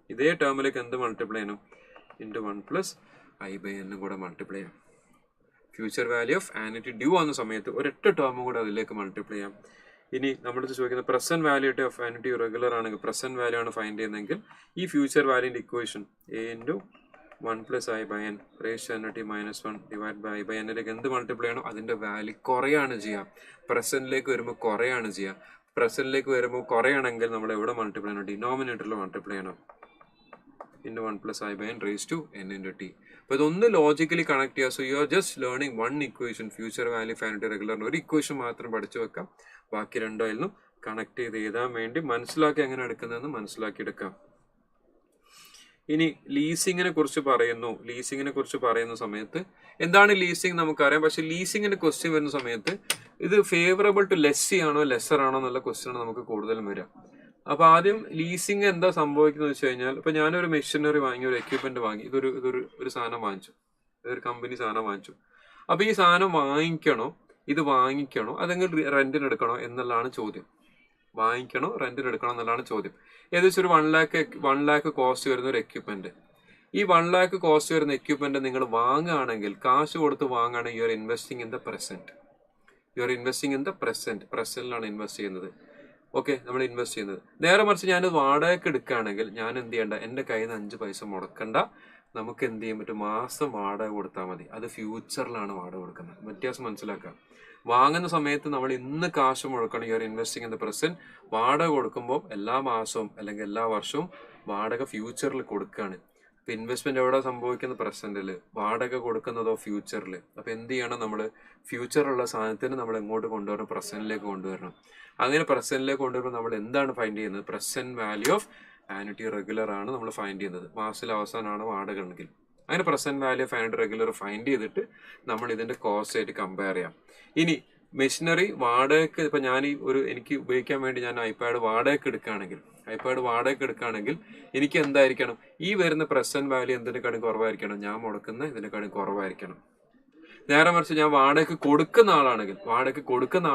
ഇതേ ടേമിലേക്ക് എന്ത് മൾട്ടിപ്ലൈ ചെയ്യണം? *1+i/n കൂടെ മൾട്ടിപ്ലൈ ചെയ്യാം. Future value of annuity due ആവുന്ന സമയത്ത് ഒരൊറ്റ ടേമും കൂടെ അതിലേക്ക് മൾട്ടിപ്ലൈ ചെയ്യാം. ഇനി നമ്മളത് ചോദിക്കുന്നത് present value of annuity regular ആണെങ്കിൽ, പ്രസന്റ് വാല്യൂ ആണ് ഫൈൻഡ് ചെയ്യുന്നതെങ്കിൽ ഈ ഫ്യൂച്ചർ വാല്യൂന്റെ equation A × 1+i/n raise to n × t -1/i/n ലേക്ക് എന്ത് മൾട്ടിപ്ലൈ ചെയ്യണം? അതിന്റെ വാല്യൂ കുറയാണ് ചെയ്യാം. പ്രസന്റിലേക്ക് വരുമ്പോൾ കുറയാണ് ചെയ്യാം. പ്രസന്റിലേക്ക് വരുമ്പോൾ കുറയാണെങ്കിൽ നമ്മൾ എവിടെ മൾട്ടിപ്ലൈ ചെയ്യണം? ഡിനോമിനേറ്ററിൽ മൾട്ടിപ്ലൈ ചെയ്യണം. into 1 plus I by n raised to n into t. അപ്പോൾ ഇതൊന്ന് ലോജിക്കലി കണക്ട് ചെയ്യുക. So you are just learning one equation, future value finite റെഗുലറിന് ഒരു ഇക്വേഷൻ മാത്രം പഠിച്ചു വെക്കാം. ബാക്കി രണ്ടായാലും കണക്ട് ചെയ്ത് എഴുതാൻ വേണ്ടി മനസ്സിലാക്കി എങ്ങനെ എടുക്കുന്നതെന്ന് മനസ്സിലാക്കി എടുക്കാം. ഇനി ലീസിങ്ങിനെ കുറിച്ച് പറയുന്ന സമയത്ത് എന്താണ് ലീസിങ് നമുക്കറിയാം. പക്ഷെ ലീസിങ്ങിന്റെ ക്വസ്റ്റ്യൻ വരുന്ന സമയത്ത് ഇത് ഫേവറബിൾ ടു ലെസ്സി ആണോ ലെസർ ആണോ എന്നുള്ള ക്വസ്റ്റ്യൻ നമുക്ക് കൂടുതലും വരിക. അപ്പൊ ആദ്യം ലീസിങ് എന്താ സംഭവിക്കുന്നത് വെച്ച് കഴിഞ്ഞാൽ, ഇപ്പൊ ഞാനൊരു മെഷീനറി വാങ്ങി, ഒരു എക്യുപ്മെന്റ് വാങ്ങി, ഇതൊരു സാധനം വാങ്ങിച്ചു, ഇതൊരു കമ്പനി സാധനം വാങ്ങിച്ചു. അപ്പൊ ഈ സാധനം വാങ്ങിക്കണോ അതെങ്കിൽ റെന്റിന് എടുക്കണോ എന്നുള്ളതാണ് ചോദ്യം. വാങ്ങിക്കണോ റെന്റിന് എടുക്കണോ എന്നുള്ളതാണ് ചോദ്യം. ഏകദേശം ഒരു 1 lakh കോസ്റ്റ് വരുന്ന ഒരു എക്യുപ്മെന്റ്. ഈ 1 lakh കോസ്റ്റ് വരുന്ന എക്യുപ്മെന്റ് നിങ്ങൾ വാങ്ങുകയാണെങ്കിൽ, കാശ് കൊടുത്ത് വാങ്ങുകയാണെങ്കിൽ you are investing in the present. പ്രസന്റിലാണ് ഇൻവെസ്റ്റ് ചെയ്യുന്നത്. ഓക്കെ, നമ്മൾ ഇൻവെസ്റ്റ് ചെയ്യുന്നത്. നേരെ മറിച്ച് ഞാനത് വാടകയ്ക്ക് എടുക്കുകയാണെങ്കിൽ ഞാൻ എന്ത് ചെയ്യണ്ട, എൻ്റെ കയ്യിൽ നിന്ന് 5 പൈസ മുടക്കണ്ട. നമുക്ക് എന്ത് ചെയ്യാൻ പറ്റും, മാസം വാടക കൊടുത്താൽ മതി. അത് ഫ്യൂച്ചറിലാണ് വാടക കൊടുക്കുന്നത്. വ്യത്യാസം മനസ്സിലാക്കാം. വാങ്ങുന്ന സമയത്ത് നമ്മൾ ഇന്ന് കാശ് മുടക്കണം, you are investing in the present. വാടക കൊടുക്കുമ്പോൾ എല്ലാ മാസവും അല്ലെങ്കിൽ എല്ലാ വർഷവും വാടക ഫ്യൂച്ചറിൽ കൊടുക്കുകയാണ്. അപ്പൊ ഇൻവെസ്റ്റ്മെന്റ് എവിടെ സംഭവിക്കുന്നത്, പ്രസന്റിൽ. വാടക കൊടുക്കുന്നതോ ഫ്യൂച്ചറിൽ. അപ്പൊ എന്ത് ചെയ്യണം, നമ്മൾ ഫ്യൂച്ചറുള്ള സാധനത്തിന് നമ്മൾ എങ്ങോട്ട് കൊണ്ടുവരണം, പ്രസന്റിലേക്ക് കൊണ്ടുവരണം. അങ്ങനെ പ്രസന്റിലേക്ക് കൊണ്ടുവരുമ്പോൾ നമ്മൾ എന്താണ് ഫൈൻഡ് ചെയ്യുന്നത്, present value of annuity regular ആണ് നമ്മൾ ഫൈൻഡ് ചെയ്യുന്നത്. മാസത്തിൽ അവസാനമാണ് വാടക ഉണ്ടെങ്കിൽ. അങ്ങനെ present value of annuity regular find ചെയ്തിട്ട് നമ്മൾ ഇതിന്റെ കോസ്റ്റ് ആയിട്ട് കമ്പയർ ചെയ്യാം. ഇനി മെഷീനറി വാടകയ്ക്ക്, ഇപ്പൊ എനിക്ക് ഉപയോഗിക്കാൻ വേണ്ടി ഞാൻ ഐപാഡ് വാടകയ്ക്ക് എടുക്കുകയാണെങ്കിൽ എനിക്ക് എന്തായിരിക്കണം, ഈ വരുന്ന പ്രസന്റ് വാല്യൂ എന്തിനെക്കാളും കുറവായിരിക്കണം, ഞാൻ മുടക്കുന്ന ഇതിനെക്കാളും കുറവായിരിക്കണം. നേരെ മറിച്ച് ഞാൻ വാടകയ്ക്ക് കൊടുക്കുന്ന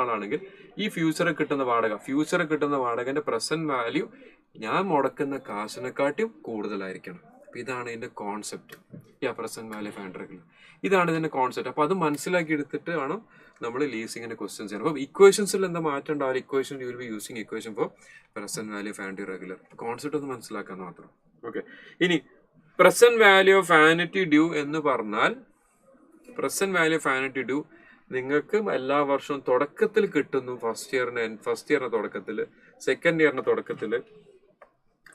ആളാണെങ്കിൽ ഈ ഫ്യൂച്ചറിൽ കിട്ടുന്ന വാടകന്റെ പ്രസന്റ് വാല്യൂ ഞാൻ മുടക്കുന്ന കാശിനെക്കാട്ടും കൂടുതലായിരിക്കണം. അപ്പൊ ഇതാണ് ഇതിന്റെ concept. Present value of annuity regular, ഇതാണ് ഇതിന്റെ കോൺസെപ്റ്റ്. അപ്പൊ അത് മനസ്സിലാക്കി എടുത്തിട്ട് വേണം നമ്മൾ ലീസിങ്ങിന്റെ ക്വസ്റ്റ്യൻസ് ചെയ്യണം. അപ്പൊ ഇക്വേഷൻസിൽ എന്താ മാറ്റം ഉണ്ടാവില്ല. Equation you will be using equation for present value of annuity regular. Concept ഒന്ന് മനസ്സിലാക്കാൻ മാത്രം. ഓക്കെ, ഇനി present value of annuity due എന്ന് പറഞ്ഞാൽ, present value of annuity due നിങ്ങൾക്ക് എല്ലാ വർഷവും തുടക്കത്തിൽ കിട്ടുന്നു. ഫസ്റ്റ് ഇയറിന്റെ തുടക്കത്തിൽ, സെക്കൻഡ് ഇയറിന്റെ തുടക്കത്തിൽ,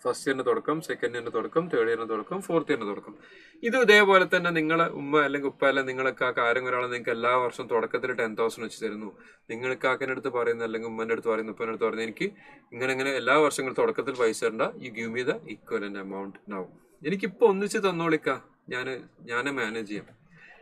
ഫസ്റ്റ് ഇയറിന്റെ തുടക്കം, സെക്കൻഡ് ഇയറിന്റെ തുടക്കം, തേർഡ് ഇയറിന്റെ തുടക്കം, ഫോർത്ത് ഇയറിന്റെ തുടക്കം. ഇത് ഇതേപോലെ തന്നെ നിങ്ങളെ ഉമ്മ അല്ലെങ്കിൽ ഉപ്പ അല്ലെങ്കിൽ നിങ്ങളൊക്കെ കാര്യം ഒരാൾ നിങ്ങൾക്ക് എല്ലാ വർഷവും തുടക്കത്തിൽ 10,000 വെച്ച് തരുന്നു. നിങ്ങൾ കാക്കൻ്റെ അടുത്ത് പറയുന്നു, അല്ലെങ്കിൽ ഉമ്മൻ്റെ അടുത്ത് പറയുന്നു, ഉപ്പൻ്റെ അടുത്ത് പറയുന്നു, എനിക്ക് ഇങ്ങനെ എല്ലാ വർഷങ്ങളും തുടക്കത്തിൽ പൈസ തരണ്ട, you give me the equivalent amount now. എനിക്കിപ്പോൾ ഒന്നിച്ച് തന്നോളിക്ക, ഞാൻ മാനേജ് ചെയ്യാം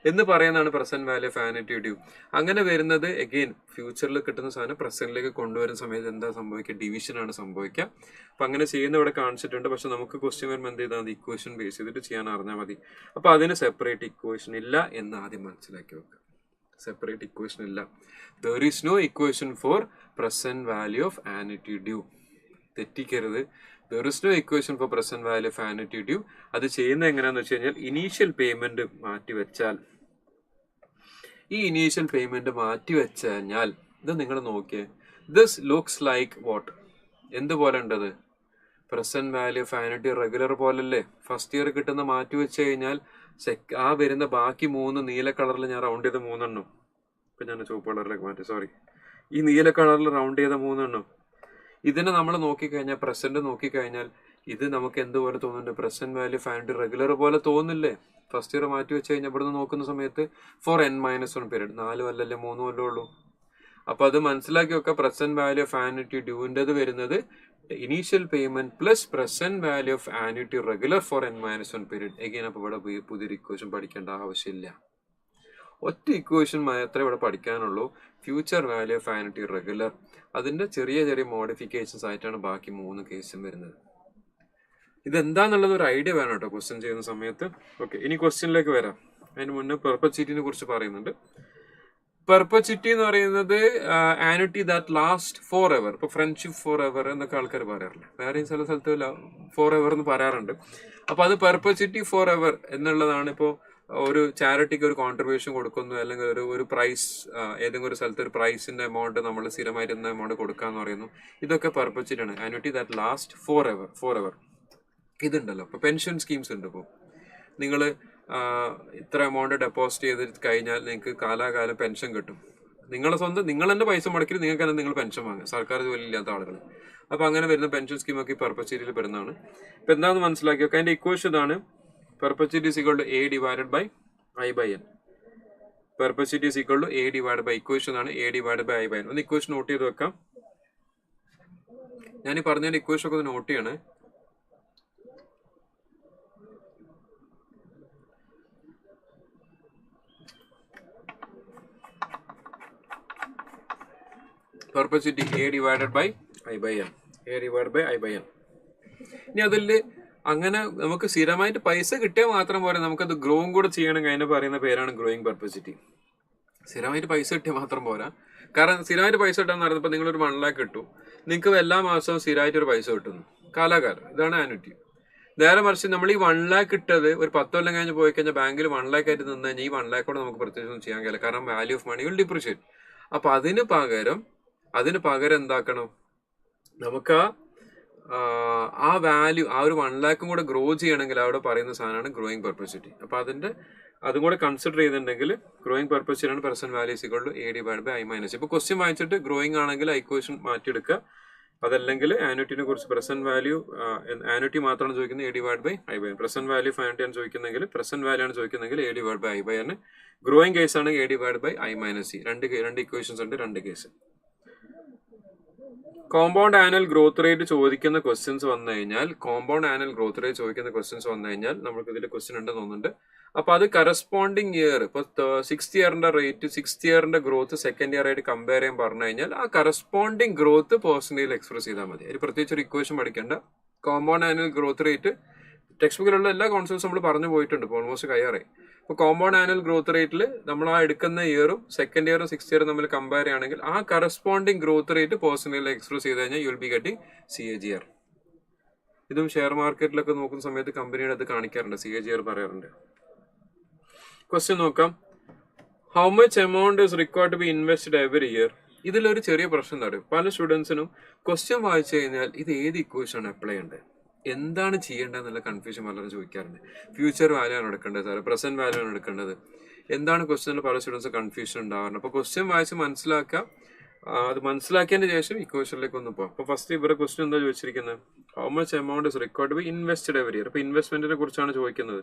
എന്ന് പറയുന്നതാണ് present value of annuity due. അങ്ങനെ വരുന്നത് അഗെയിൻ ഫ്യൂച്ചറിൽ കിട്ടുന്ന സാധനം പ്രസന്റിലേക്ക് കൊണ്ടുവരുന്ന സമയത്ത് എന്താ സംഭവിക്കുക, ഡിവിഷൻ ആണ് സംഭവിക്കുക. അപ്പൊ അങ്ങനെ ചെയ്യുന്ന ഇവിടെ കാണിച്ചിട്ടുണ്ട്. പക്ഷെ നമുക്ക് ക്വസ്റ്റ്യൻ വരുമ്പോൾ എന്ത് ചെയ്താൽ മതി, ഇക്വേഷൻ ബേസ് ചെയ്തിട്ട് ചെയ്യാൻ അറിഞ്ഞാൽ മതി. അപ്പൊ അതിന് സെപ്പറേറ്റ് ഇക്വേഷൻ ഇല്ല എന്ന് ആദ്യം മനസ്സിലാക്കി വെക്കുക. സെപ്പറേറ്റ് ഇക്വേഷൻ ഇല്ല. There is no equation for present value of annuity due. തെറ്റിക്കരുത്. There is no equation for present value of annuity due. അത് ചെയ്യുന്നത് എങ്ങനെയാന്ന് വെച്ച് കഴിഞ്ഞാൽ, ഇനീഷ്യൽ പേയ്മെന്റ് മാറ്റിവെച്ചാൽ, ഇത് നിങ്ങൾ നോക്കിയേ, ദിസ് ലുക്സ് ലൈക്ക് വാട്ട്, എന്തുപോലെ ഉണ്ടത്, present value of annuity regular പോലല്ലേ. ഫസ്റ്റ് ഇയർ കിട്ടുന്ന മാറ്റി വെച്ച് കഴിഞ്ഞാൽ ആ വരുന്ന ബാക്കി 3 നീല കളറിൽ ഞാൻ റൗണ്ട് ചെയ്ത 3 എണ്ണം, ഇപ്പൊ ഞാൻ ചുവപ്പ് കളറിലേക്ക് മാറ്റി, സോറി, ഈ നീല കളറിൽ റൗണ്ട് ചെയ്ത 3 എണ്ണം, ഇതിനെ നമ്മൾ നോക്കിക്കഴിഞ്ഞാൽ, പ്രസന്റ് നോക്കിക്കഴിഞ്ഞാൽ ഇത് നമുക്ക് എന്തുപോലെ തോന്നുന്നുണ്ട്, present value of annuity regular പോലെ തോന്നില്ലേ. ഫസ്റ്റ് ഇയർ മാറ്റി വെച്ച് കഴിഞ്ഞാൽ ഇവിടുന്ന് നോക്കുന്ന സമയത്ത് ഫോർ n-1 പീരീഡ്, 4 കൊല്ലല്ലേ 3 കൊല്ലം ഉള്ളൂ. അപ്പൊ അത് മനസ്സിലാക്കി വെക്കുക. പ്രസന്റ് വാല്യൂ ഓഫ് ആനുറ്റി ഡ്യൂവിൻ്റെത് വരുന്നത് initial payment plus present value of annuity regular for n-1 period. Again അപ്പൊ ഇവിടെ പുതിയൊരു ഇക്വേഷൻ പഠിക്കേണ്ട ആവശ്യമില്ല. ഒറ്റ ഇക്വേഷൻ മാത്രമേ ഇവിടെ പഠിക്കാനുള്ളൂ, future value of annuity regular. അതിന്റെ ചെറിയ ചെറിയ മോഡിഫിക്കേഷൻസ് ആയിട്ടാണ് ബാക്കി 3 കേസും വരുന്നത്. ഇതെന്താന്നുള്ളത് ഒരു ഐഡിയ വേണം കേട്ടോ ക്വസ്റ്റ്യൻ ചെയ്യുന്ന സമയത്ത്. ഓക്കെ, ഇനി ക്വസ്റ്റ്യനിലേക്ക് വരാം. അതിന് മുന്നേ പെർപ്പച്യൂറ്റിനെ കുറിച്ച് പറയുന്നുണ്ട്. പെർപ്പച്യൂറ്റി എന്ന് പറയുന്നത് annuity that last for ever. ഇപ്പൊ ഫ്രണ്ട്ഷിപ്പ് ഫോർ എവർ എന്നൊക്കെ ആൾക്കാർ പറയാറില്ല, വേറെയും ചില സ്ഥലത്ത് ഫോർ എവർ എന്ന് പറയാറുണ്ട്. അപ്പൊ അത് പെർപ്പച്യൂറ്റി ഫോർ എവർ എന്നുള്ളതാണ്. ഇപ്പോൾ ഒരു ചാരിറ്റിക്ക് ഒരു കോൺട്രിബ്യൂഷൻ കൊടുക്കുന്നു, അല്ലെങ്കിൽ ഒരു പ്രൈസ്, ഏതെങ്കിലും ഒരു സ്ഥലത്ത് ഒരു പ്രൈസിന്റെ എമൗണ്ട് നമ്മൾ സ്ഥിരമായിട്ട് എന്ന എമൗണ്ട് കൊടുക്കാന്ന് പറയുന്നു. ഇതൊക്കെ പെർപ്പച്യൂറ്റി ആണ്. Annuity that last for ever. ഇതുണ്ടല്ലോ, ഇപ്പൊ പെൻഷൻ സ്കീംസ് ഉണ്ട്. ഇപ്പോൾ നിങ്ങൾ ഇത്ര എമൗണ്ട് ഡെപ്പോസിറ്റ് ചെയ്ത് കഴിഞ്ഞാൽ നിങ്ങൾക്ക് കാലാകാലം പെൻഷൻ കിട്ടും. നിങ്ങൾ തന്നെ പൈസ മുടക്കി നിങ്ങൾക്ക് തന്നെ നിങ്ങൾ പെൻഷൻ വാങ്ങുക, സർക്കാർ ജോലി ഇല്ലാത്ത ആളുകൾ. അപ്പോൾ അങ്ങനെ വരുന്ന പെൻഷൻ സ്കീമൊക്കെ ഈ പെർപ്പച്യൂറ്റിയിൽ വരുന്നതാണ്. അപ്പോൾ എന്താണെന്ന് മനസ്സിലാക്കി നോക്കുക. അതിൻ്റെ ഇക്വേഷൻ ഇതാണ്. Perpetuity is equal to A divided by I/N. Perpetuity is equal to A divide by equation ആണ് A ഡിവൈഡ് ബൈ I/N. ഒന്ന് ഇക്വേഷൻ നോട്ട് ചെയ്ത് വെക്കാം. ഞാൻ ഈ പറഞ്ഞതിന്റെ ഇക്വേഷൻ ഒക്കെ ഒന്ന് നോട്ട് ചെയ്യണേ. Perpetuity A divided by I/N. A divide by I/N. ഇനി അതിൽ അങ്ങനെ നമുക്ക് സ്ഥിരമായിട്ട് പൈസ കിട്ടിയാൽ മാത്രം പോരാ, നമുക്കത് ഗ്രോയും കൂടെ ചെയ്യണമെങ്കിൽ അതിനെ പറയുന്ന പേരാണ് ഗ്രോയിങ് പെർപ്പച്യൂറ്റി. സ്ഥിരമായിട്ട് പൈസ കിട്ടിയാൽ മാത്രം പോരാ. കാരണം സ്ഥിരമായിട്ട് പൈസ കിട്ടാന്ന് പറയുമ്പോൾ നിങ്ങളൊരു 1 lakh കിട്ടു, നിങ്ങൾക്ക് എല്ലാ മാസവും സ്ഥിരമായിട്ട് ഒരു പൈസ കിട്ടുന്നു കാലാകാലം. ഇതാണ് ആനുറ്റി. നേരെ മറിച്ച് നമ്മൾ ഈ 1 lakh ഇട്ടത് ഒരു 10 കൊല്ലം കഴിഞ്ഞ് പോയി കഴിഞ്ഞാൽ ബാങ്കിൽ 1 lakh ആയിട്ട് നിന്ന് കഴിഞ്ഞാൽ ഈ 1 lakh കൂടെ നമുക്ക് പ്രത്യേകിച്ചൊന്നും ചെയ്യാൻ കഴിയില്ല. കാരണം value of money will depreciate. അപ്പൊ അതിന് പകരം എന്താക്കണം, നമുക്ക് ആ വാല്യൂ ആ ഒരു 1 lakh കൂടെ ഗ്രോ ചെയ്യണമെങ്കിൽ അവിടെ പറയുന്ന സാധനമാണ് ഗ്രോയിങ് പെർപ്പച്യൂറ്റി. അപ്പൊ അതും കൂടെ കൺസിഡർ ചെയ്തിട്ടുണ്ടെങ്കിൽ ഗ്രോയിങ് പെർപ്പച്യൂറ്റി ആണ് present value is equal to A divide by I-. ഇപ്പൊ ക്വസ്റ്റ്യൻ വായിച്ചിട്ട് ഗ്രോയിങ് ആണെങ്കിൽ ഇക്വേഷൻ മാറ്റിയെടുക്കുക. അതല്ലെങ്കിൽ ആനുറ്റിനെ കുറിച്ച് പ്രസന്റ് വാല്യൂ ആനുറ്റി മാത്രമാണ് ചോദിക്കുന്നത് A divide by I/N. Present value annuity ആണ് ചോദിക്കുന്നെങ്കിൽ പ്രസന്റ് വാല്യൂ ആണ് ചോദിക്കുന്നെങ്കിൽ A divide by I/N. Growing case ആണ് A ഡിവൈഡ് ബൈ I-C. രണ്ട് ഇക്വേഷൻസ് ഉണ്ട്, രണ്ട് case. Compound annual growth rate ചോദിക്കുന്ന ക്വസ്റ്റ്യൻസ് വന്നു കഴിഞ്ഞാൽ നമുക്ക് ഇതിൽ ക്വസ്റ്റ്യൻ ഉണ്ടെന്ന് തോന്നുന്നുണ്ട്. അപ്പൊ അത് കറസ്പോണ്ടിങ് ഇയർ, ഇപ്പൊ 6th ഇയറിന്റെ റേറ്റ് 6th ഇയറിന്റെ ഗ്രോത്ത് 2nd ഇയർ ആയിട്ട് കമ്പയർ ചെയ്യാൻ പറഞ്ഞു കഴിഞ്ഞാൽ ആ കറസ്പോണ്ടിങ് ഗ്രോത്ത് പെർസെന്റേജിൽ എക്സ്പ്രസ് ചെയ്താൽ മതി. അതിന് പ്രത്യേകിച്ച് ഒരു ഇക്വേഷൻ പഠിക്കേണ്ട. Compound annual growth rate text ബുക്കിലുള്ള എല്ലാ കോൺസെപ്റ്റ്സും നമ്മൾ പറഞ്ഞു പോയിട്ടുണ്ട്, ഇപ്പോൾ ഓൾമോസ്റ്റ് കയ്യാറായി. ഇപ്പോൾ കോമ്പൗണ്ട് ആനുവൽ ഗ്രോത്ത് റേറ്റിൽ നമ്മൾ ആ എടുക്കുന്ന ഇയറും 2nd ഇയറും 6th ഇയറും തമ്മിൽ കമ്പയർ ചെയ്യുകയാണെങ്കിൽ ആ കറസ്പോണ്ടിങ് ഗ്രോത്ത് റേറ്റ് പെർസെന്റേജിൽ എക്സ്പ്രസ് ചെയ്ത് കഴിഞ്ഞാൽ you will be getting CAGR. ഇതും ഷെയർ മാർക്കറ്റിലൊക്കെ നോക്കുന്ന സമയത്ത് കമ്പനിയുടെ അത് കാണിക്കാറുണ്ട്, CAGR പറയാറുണ്ട്. ക്വസ്റ്റ്യൻ നോക്കാം. How much amount is required to be invested every year? ഇതിലൊരു ചെറിയ പ്രശ്നം എന്താണ്, പല സ്റ്റുഡൻസിനും ക്വസ്റ്റ്യൻ വായിച്ചു കഴിഞ്ഞാൽ ഇത് ഏത് ഇക്വേഷനാണ് അപ്ലൈ ചെയ്യേണ്ടത്, എന്താണ് ചെയ്യേണ്ടതെന്നുള്ള കൺഫ്യൂഷൻ പലരും ചോദിക്കാറുണ്ട്. ഫ്യൂച്ചർ വാല്യൂ ആണ് എടുക്കേണ്ടത് സാർ, പ്രസന്റ് വാല്യൂ ആണ് എടുക്കേണ്ടത്, എന്താണ് ക്വസ്റ്റ്യനിൽ പല സ്റ്റുഡൻസ് കൺഫ്യൂഷൻ ഉണ്ടാവാറുണ്ട്. അപ്പോൾ ക്വസ്റ്റ്യൻ വായിച്ച് മനസ്സിലാക്കുക. അത് മനസ്സിലാക്കിയതിന് ശേഷം ഇക്വേഷനിലേക്ക് ഒന്ന് പോകാം. അപ്പോൾ ഫസ്റ്റ് ഇവരുടെ ക്വസ്റ്റ്യൻ എന്താ ചോദിച്ചിരിക്കുന്നത്, how much amount is required to be invested every year. അപ്പോൾ ഇൻവെസ്റ്റ്മെന്റിനെ കുറിച്ചാണ് ചോദിക്കുന്നത്.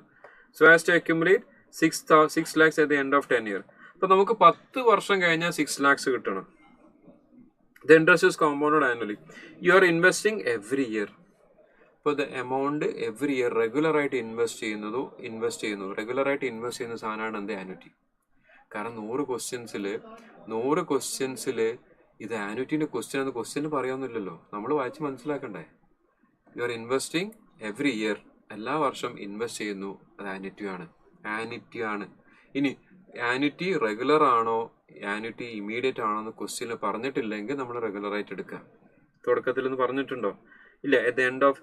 So as to accumulate 6 lakhs at the end of 10 years. അപ്പൊ നമുക്ക് 10 വർഷം കഴിഞ്ഞാൽ 6 lakhs കിട്ടണം. The interest is compounded annually. You are investing every year. അപ്പോൾ the amount every year regular ആയിട്ട് ഇൻവെസ്റ്റ് ചെയ്യുന്ന സാധനമാണ് എന്ത്, ആനുറ്റി. കാരണം 100 ക്വസ്റ്റ്യൻസിൽ ഇത് ആനുറ്റിന്റെ ക്വസ്റ്റ്യൻ പറയാമെന്നില്ലല്ലോ, നമ്മൾ വായിച്ച് മനസ്സിലാക്കണ്ടേ. You are investing every year, എല്ലാ വർഷം ഇൻവെസ്റ്റ് ചെയ്യുന്നു, അത് ആനുറ്റി ആണ്. ഇനി ആനുറ്റി റെഗുലർ ആണോ ആനുറ്റി ഇമീഡിയറ്റ് ആണോ എന്ന് ക്വസ്റ്റ്യനിൽ പറഞ്ഞിട്ടില്ലെങ്കിൽ നമ്മൾ റെഗുലർ ആയിട്ട് എടുക്കാം. തുടക്കത്തിൽ ഒന്ന് പറഞ്ഞിട്ടുണ്ടോ ഇല്ല, എൻഡ് ഓഫ്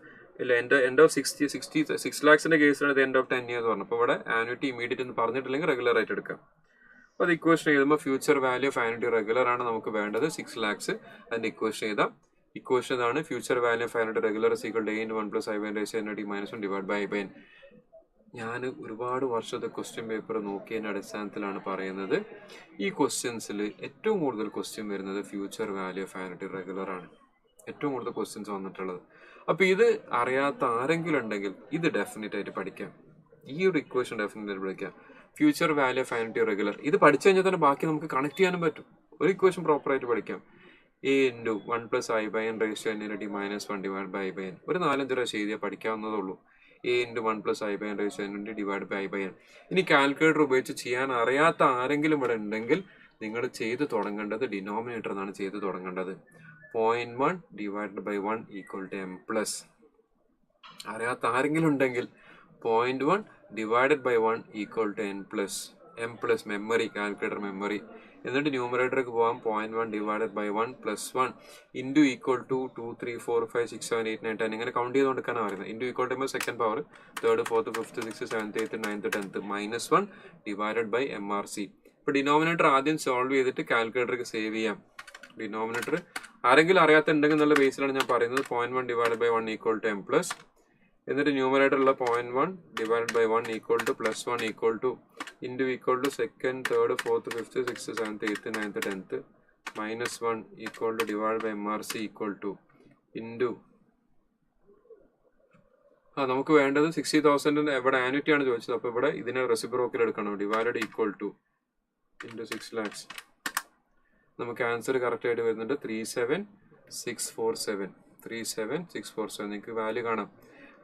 6 lakhsന്റെ കേസിലാണ് ഇത് എൻഡ് ഓഫ് 10 years പറഞ്ഞു. അപ്പോൾ ഇവിടെ ആനുറ്റി ഇമീഡിയറ്റ് എന്ന് പറഞ്ഞിട്ടില്ലെങ്കിൽ റെഗുലർ ആയിട്ട് എടുക്കാം. അപ്പോൾ അത് ഇക്വേഷൻ എഴുതുമ്പോൾ future value of annuity regular ആണ് നമുക്ക് വേണ്ടത് 6 lakhs. അതിന്റെ ഇക്വേഷൻ എഴുതാം. ഇക്വേഷൻ ഇതാണ്, future value of annuity regular is equal to A into 1 plus I/N raised to N/(-1) divided by I/N. ഞാൻ ഒരുപാട് വർഷത്തെ ക്വസ്റ്റ്യൻ പേപ്പർ നോക്കിയതിൻ്റെ അടിസ്ഥാനത്തിലാണ് പറയുന്നത്. ഈ ക്വസ്റ്റ്യൻസിൽ ഏറ്റവും കൂടുതൽ ക്വസ്റ്റ്യൻ വരുന്നത് future value of annuity regular ആണ്, ഏറ്റവും കൂടുതൽ ക്വസ്റ്റ്യൻസ് വന്നിട്ടുള്ളത്. അപ്പോൾ ഇത് അറിയാത്ത ആരെങ്കിലും ഉണ്ടെങ്കിൽ ഇത് ഡെഫിനറ്റ് ആയിട്ട് പഠിക്കാം. ഈ ഒരു ഇക്വേഷൻ ഡെഫിനറ്റ് ആയിട്ട് പഠിക്കാം. Future value of annuity regular ഇത് പഠിച്ചു കഴിഞ്ഞാൽ തന്നെ ബാക്കി നമുക്ക് കണക്ട് ചെയ്യാനും പറ്റും. ഒരു ഇക്വേഷൻ പ്രോപ്പറായിട്ട് പഠിക്കാം. A into 1 plus I/N raised to N/(-1) divided by I/N. ഒരു 4-5 പ്രാവശ്യം എഴുതിയാൽ പഠിക്കാവുന്നതേ ഉള്ളൂ. A into 1 plus I/N raised to N/(-) divided by I/N. ഇനി കാൽക്കുലേറ്റർ ഉപയോഗിച്ച് ചെയ്യാൻ അറിയാത്ത ആരെങ്കിലും ഇവിടെ ഉണ്ടെങ്കിൽ നിങ്ങൾ ചെയ്ത് തുടങ്ങേണ്ടത് ഡിനോമിനേറ്റർ എന്നാണ് ചെയ്ത് തുടങ്ങേണ്ടത്. 0.1 divided by 1 equal to M plus. അറിയാത്ത ആരെങ്കിലും ഉണ്ടെങ്കിൽ 0.1 divided by 1 equal to M plus memory, calculator memory. എന്നിട്ട് ന്യൂമറേറ്ററിലേക്ക് പോകാം. 0.1 divided by 1 plus 1 into equal to 2, 3, 4, 5, 6, 7, 8, 9, 10 ഇങ്ങനെ കൗണ്ട് ചെയ്ത് കൊടുക്കാനാണ് പറയുന്നത്. into equal to second power 3rd, 4th, 5th, 6th, 7th, 8th, 9th, 10th -1 divided by MRC. ഇപ്പോൾ ഡിനോമിനേറ്റർ ആദ്യം സോൾവ് ചെയ്തിട്ട് കാൽക്കുലേറ്റർക്ക് സേവ് ചെയ്യാം. ഡിനോമിനേറ്റർ ആരെങ്കിലും അറിയാത്തുണ്ടെങ്കിൽ എന്നുള്ള ബേസിലാണ് ഞാൻ പറയുന്നത്. 0.1 divided by 1 equal to M plus. എന്നിട്ട് ന്യൂമറേറ്ററുള്ള 0.1 divided by 1 equal to plus 1 equal to into equal to 2nd, 3rd, 4th, 5th, 6th, 7th, 8th, 9th, 10th -1 equal to divided by MRC equal to into നമുക്ക് വേണ്ടത് 60,000 ഇവിടെ ആനുറ്റി ആണ് ചോദിച്ചത്. അപ്പോൾ ഇവിടെ ഇതിനെ റെസിപ്രോക്കൽ എടുക്കണം. Divided equal to into 6 lakhs. നമുക്ക് ആൻസർ കറക്റ്റ് ആയിട്ട് വരുന്നുണ്ട് 37,647. നിങ്ങൾക്ക് വാല്യൂ കാണാം.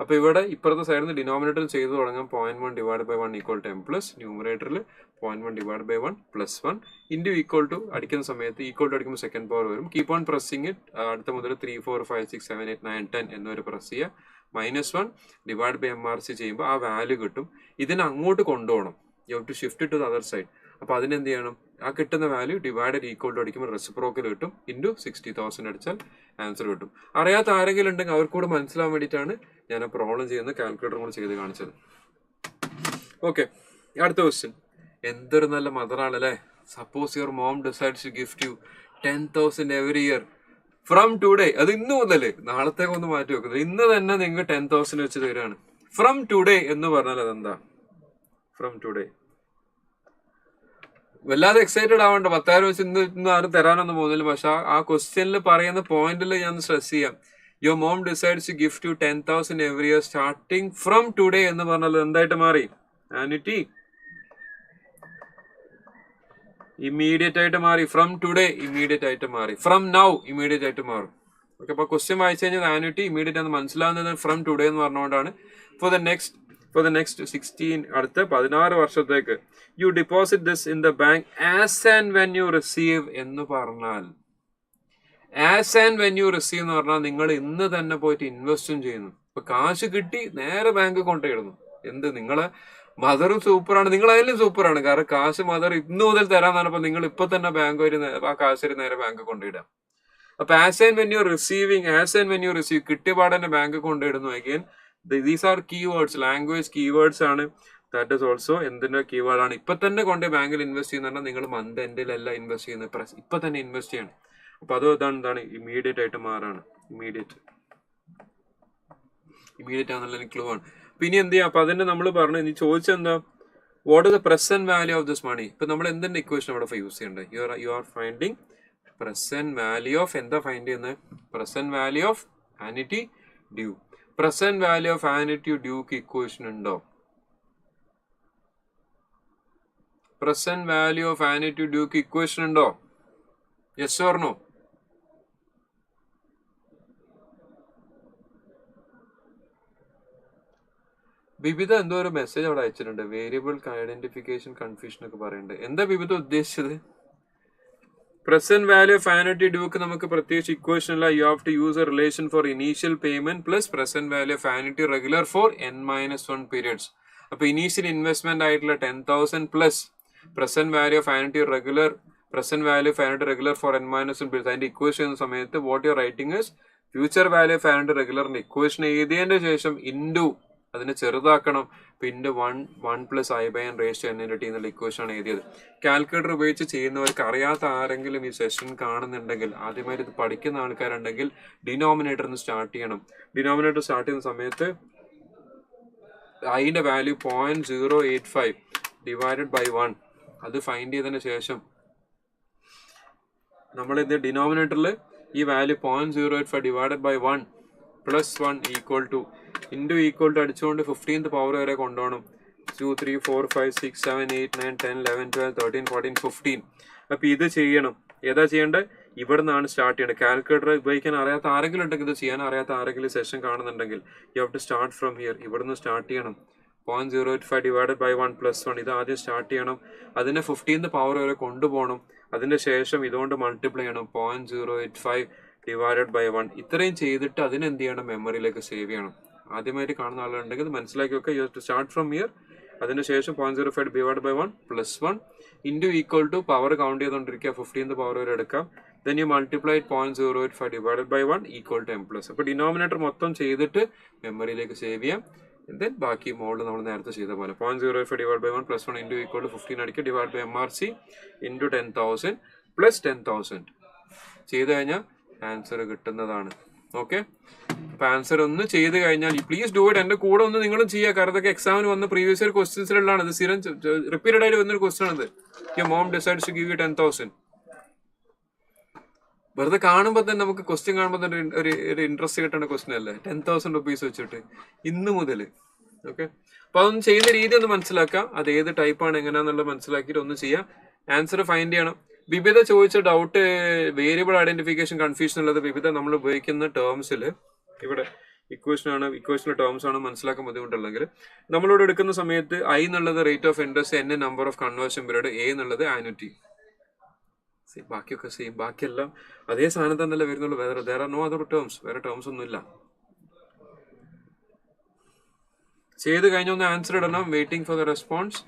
അപ്പോൾ ഇവിടെ ഇപ്പുറത്തെ സൈഡിൽ നിന്ന് ഡിനോമിനേറ്ററിൽ ചെയ്ത് തുടങ്ങാം. 0.1 divide by 1 equal to M plus ന്യൂമറേറ്ററിൽ 0.1 divide by 1 plus 1 into equal to അടിക്കുന്ന സമയത്ത് ഈക്വൽ ടു അടിക്കുമ്പോൾ സെക്കൻഡ് പവർ വരും. Keep on pressing it. അടുത്ത മുതൽ 3, 4, 5, 6, 7, 8, 9, 10 എന്നൊരു പ്രസ് ചെയ്യുക. -1 ഡിവൈഡ് ബൈ MRC ചെയ്യുമ്പോൾ ആ വാല്യൂ കിട്ടും. ഇതിനെ അങ്ങോട്ട് കൊണ്ടുപോകണം. You have to shift to the other side. അപ്പോൾ അതിനെന്ത് ചെയ്യണം? ആ കിട്ടുന്ന വാല്യൂ ഡിവൈഡഡ് ഈക്വൽ ടു അടിക്കുമ്പോൾ റെസിപ്രോക്കൽ കിട്ടും. ഇൻറ്റു 60,000 അടിച്ചാൽ ആൻസർ കിട്ടും. അറിയാത്ത ആരെങ്കിലും ഉണ്ടെങ്കിൽ അവർക്കൂടെ മനസ്സിലാവാൻ വേണ്ടിയിട്ടാണ് ഞാൻ ആ പ്രോബ്ലം ചെയ്യുന്നത്. കാൽക്കുലേറ്റർ കൂടെ ചെയ്ത് കാണിച്ചത്. ഓക്കെ, അടുത്ത ക്വസ്റ്റ്യൻ. എന്തൊരു നല്ല മദറാണല്ലേ. Suppose your mom decides to gift you 10,000 every year from today. അത് ഇന്ന് മുതൽ, നാളത്തേക്ക് ഒന്ന് മാറ്റി വെക്കുന്നത്. ഇന്ന് തന്നെ നിങ്ങൾക്ക് 10,000 വെച്ച് തരികയാണ്. ഫ്രം ടുഡേ എന്ന് പറഞ്ഞാൽ അതെന്താ? ഫ്രം ടുഡേ വല്ലാതെ എക്സൈറ്റഡ് ആവണ്ട. 10,000 വെച്ച് ഇന്ന് ആരും തരാനൊന്നും പോകുന്നില്ല. പക്ഷെ ആ ക്വസ്റ്റ്യനിൽ പറയുന്ന പോയിന്റിൽ ഞാൻ സ്ട്രെസ് ചെയ്യാം. Your mom decides to gift you 10,000 every year starting from today എന്ന് പറഞ്ഞാൽ എന്തായിട്ട് മാറി? ആനുറ്റി ഇമ്മീഡിയറ്റ് ആയിട്ട് മാറി. ഫ്രം ടുഡേ ഇമ്മീഡിയറ്റ് ആയിട്ട് മാറി. ഫ്രം നൗ ഇമ്മീഡിയറ്റ് ആയിട്ട് മാറും. ഓക്കെ, അപ്പൊ ക്വസ്റ്റ്യൻ വായിച്ചു കഴിഞ്ഞാൽ ആനുറ്റി ഇമ്മീഡിയറ്റ് എന്ന് മനസ്സിലാവുന്നത് ഫ്രം ടുഡേ എന്ന് പറഞ്ഞുകൊണ്ടാണ്. ഫോർ ദ നെക്സ്റ്റ് 16 അടുത്ത 16 വർഷത്തേക്ക് you deposit this in the bank as and when you receive എന്ന് പറഞ്ഞാൽ, as and when you receive എന്ന് പറഞ്ഞാൽ നിങ്ങൾ ഇന്ന് തന്നെ പോയിട്ട് ഇൻവെസ്റ്റും ചെയ്യുന്നു. ഇപ്പൊ കാശ് കിട്ടി നേരെ ബാങ്ക് കൊണ്ടുപോയിടുന്നു. എന്ത്, നിങ്ങളെ മദറും സൂപ്പറാണ്, നിങ്ങൾ അതിലും സൂപ്പറാണ്. കാരണം കാശ് മദർ ഇന്ന് മുതൽ തരാന്ന് പറഞ്ഞപ്പോൾ നിങ്ങൾ ഇപ്പൊ തന്നെ ബാങ്ക് വരെ ആ കാശ് നേരെ ബാങ്ക് കൊണ്ടുപോയിടാം. അപ്പൊ as and when you receive കിട്ടിയ പാടന്നെ ബാങ്ക് കൊണ്ടുപോയിടുന്നു. Again these are keywords, language keywords ആണ്. ദാറ്റ് ഈസ് ഓൾസോ എന്തിന്റെ കീവേഡ് ആണ്? ഇപ്പൊ തന്നെ കൊണ്ട് ബാങ്കിൽ ഇൻവെസ്റ്റ് ചെയ്യുന്ന നിങ്ങൾ മന്ത് എൻഡിലല്ല ഇൻവെസ്റ്റ് ചെയ്യുന്നത്, ഇപ്പൊ തന്നെ ഇൻവെസ്റ്റ് ചെയ്യണം. അപ്പൊ അത് എന്താണ്? ഇമ്മീഡിയറ്റ് ആയിട്ട് മാറാണ്. ഇമ്മീഡിയറ്റ് ആണെന്നുള്ള ക്ലൂ ആണ്. പിന്നെ എന്ത് ചെയ്യാം? അപ്പൊ അതിന് നമ്മൾ പറഞ്ഞു, ഇനി ചോദിച്ചെന്താ, what is the present value of this money? ഇപ്പൊ നമ്മൾ എന്തിന്റെ ഇക്വേഷൻ അവിടെ യൂസ് ചെയ്യേണ്ടത്? You are finding present value of, എന്താ ഫൈൻഡ് ചെയ്യുന്നത്? Present value of annuity due. Present value of annuity ഡ്യൂക്ക് ഇക്വേഷൻ ഉണ്ടോ? പ്രസന്റ് വാല്യൂ ഓഫ് ആനുറ്റി ഡ്യൂക്ക് ഇക്വേഷൻ ഉണ്ടോ? Yes or no? ബിബിത എന്തോ ഒരു മെസ്സേജ് അവിടെ അയച്ചിട്ടുണ്ട്. വേരിയബിൾ ഐഡന്റിഫിക്കേഷൻ കൺഫ്യൂഷൻ ഒക്കെ പറയുന്നുണ്ട്. എന്താ ബിബിത ഉദ്ദേശിച്ചത്? പ്രസന്റ് വാല്യൂ ഓഫ് ആനുറ്റി ഡ്യൂക്ക് നമുക്ക് പ്രത്യേകിച്ച് ഇക്വേഷൻ അല്ല. You have to use a relation for initial payment plus present value of annuity regular for n-1 periods. അപ്പൊ ഇനീഷ്യൽ ഇൻവെസ്റ്റ്മെന്റ് ആയിട്ടുള്ള 10,000 plus present value of annuity regular for n-1 periods. അതിന്റെ ഇക്വേഷൻ ചെയ്യുന്ന സമയത്ത് what you writing is future value of annuity റെഗുലറിന്റെ ഇക്വേഷൻ എഴുതിയതിന്റെ ശേഷം ഇൻഡു അതിനെ ചെറുതാക്കണം. പിന്നെ 1 plus i/n raise to n എന്നുള്ള ഇക്വേഷൻ ആണ് എഴുതിയത്. കാൽക്കുലേറ്റർ ഉപയോഗിച്ച് ചെയ്യുന്നവർക്ക് അറിയാത്ത ആരെങ്കിലും ഈ സെഷൻ കാണുന്നുണ്ടെങ്കിൽ, ആദ്യമായിട്ട് ഇത് പഠിക്കുന്ന ആൾക്കാരുണ്ടെങ്കിൽ ഡിനോമിനേറ്റർ സ്റ്റാർട്ട് ചെയ്യണം. ഡിനോമിനേറ്റർ സ്റ്റാർട്ട് ചെയ്യുന്ന സമയത്ത് അതിന്റെ വാല്യൂ 0.085 ഡിവൈഡഡ് ബൈ 1 അത് ഫൈൻഡ് ചെയ്തതിന് ശേഷം നമ്മൾ ഇത് ഡിനോമിനേറ്ററിൽ ഈ value 0.085 divided by 1 plus 1 equal to അടിച്ചുകൊണ്ട് 15th പവർ വരെ കൊണ്ടുപോകണം. 2, 3, 4, 5, 6, 7, 8, 9, 10, 11, 12, 13, 14, 15. അപ്പൊ ഇത് ചെയ്യണം. ഏതാ ചെയ്യേണ്ടത്? ഇവിടെ നിന്നാണ് സ്റ്റാർട്ട് ചെയ്യേണ്ടത്. കാൽക്കുലേറ്റർ ഉപയോഗിക്കാൻ അറിയാത്ത ആരെങ്കിലും ഉണ്ടെങ്കിൽ, ഇത് ചെയ്യാൻ അറിയാത്ത ആരെങ്കിലും സെഷൻ കാണുന്നുണ്ടെങ്കിൽ you have to start from here. ഇവിടുന്ന് സ്റ്റാർട്ട് ചെയ്യണം. 0.085 ഡിവൈഡഡ് ബൈ 1 പ്ലസ് 1 ഇത് ആദ്യം സ്റ്റാർട്ട് ചെയ്യണം. അതിനെ 15th പവർ വരെ കൊണ്ടുപോകണം. അതിന്റെ ശേഷം ഇതുകൊണ്ട് മൾട്ടിപ്ലൈ ചെയ്യണം. 0.085 ഡിവൈഡഡ് ബൈ 1 ഇത്രയും ചെയ്തിട്ട് അതിനെന്ത് ചെയ്യണം? മെമ്മറിയിലേക്ക് സേവ് ചെയ്യണം. ആദ്യമായിട്ട് കാണുന്ന ആളുകളുണ്ടെങ്കിൽ ഇത് മനസ്സിലാക്കി വെക്കുക. You have to start from here. അതിനുശേഷം 0.05 divide by 1 plus 1 into equal to power count ചെയ്തുകൊണ്ടിരിക്കുക. 15th പവർ വരെ എടുക്കാം. Then you multiply 0.085 divide by 1 equal to m plus. അപ്പോൾ ഡിനോമിനേറ്റർ മൊത്തം ചെയ്തിട്ട് മെമ്മറിയിലേക്ക് സേവ് ചെയ്യാം. ദെൻ ബാക്കി മോഡൽ നമ്മൾ നേരത്തെ ചെയ്ത പോലെ 0.085 divide by 1 plus 1 into equal to 15 അടിക്കുക. Divide by MRC into 10,000 plus 10,000 ചെയ്ത് കഴിഞ്ഞാൽ ആൻസർ കിട്ടുന്നതാണ്. ഓക്കെ, അപ്പൊ ആൻസർ ഒന്ന് ചെയ്ത് കഴിഞ്ഞാൽ പ്ലീസ് ഡു ഇറ്റ്. എന്റെ കൂടെ ഒന്ന് നിങ്ങളും ചെയ്യുക. കാരണം ഇതൊക്കെ എക്സാമിന് വന്ന പ്രീവിയസ് ഇയർ ക്വസ്റ്റ്യൻസിലുള്ളതാണ്. ഇത് സ്ഥിരം റിപ്പീറ്റഡ് ആയിട്ട് വന്നൊരു ക്വസ്റ്റ്യൻ ആണ്. Your mom decides to give you 10,000. വെറുതെ കാണുമ്പോൾ തന്നെ നമുക്ക് ക്വസ്റ്റ്യൻ കാണുമ്പോൾ തന്നെ ഒരു ഇൻട്രസ്റ്റ് കിട്ടുന്ന ക്വസ്റ്റ്യൻ അല്ലേ, 10,000 റുപ്പീസ് വെച്ചിട്ട് ഇന്ന് മുതൽ. ഓക്കെ, അപ്പൊ അതൊന്ന് ചെയ്യുന്ന രീതി ഒന്ന് മനസ്സിലാക്കാം, അത് ഏത് ടൈപ്പാണ് എങ്ങനെയാന്നുള്ളത് മനസ്സിലാക്കിയിട്ട് ഒന്ന് ചെയ്യാം, ആൻസർ ഫൈൻഡ് ചെയ്യണം. വിവിധ ചോദിച്ച ഡൗട്ട് വേരിയബിൾ ഐഡന്റിഫിക്കേഷൻ കൺഫ്യൂഷൻ ഉള്ളത് വിവിധ നമ്മൾ ഉപയോഗിക്കുന്ന ടേംസിൽ ഇവിടെ ഇക്വേഷനിലെ ടേംസ് ആണ് മനസ്സിലാക്കാൻ ബുദ്ധിമുട്ടുള്ളെങ്കിൽ നമ്മളിവിടെ എടുക്കുന്ന സമയത്ത് ഐ എന്നുള്ളത് rate of interest, N number of conversion period, A എന്നുള്ളത് ആനുറ്റി. ബാക്കിയൊക്കെ സെയിം, ബാക്കിയെല്ലാം അതേ സാധനം തന്നെയല്ലേ വരുന്നുള്ളൂ. വേറെ നോ അതർ ടേംസ്, വേറെ ടേംസ് ഒന്നുമില്ല. ചെയ്ത് കഴിഞ്ഞ ഒന്ന് ആൻസർ ഇടണം. Waiting for the response.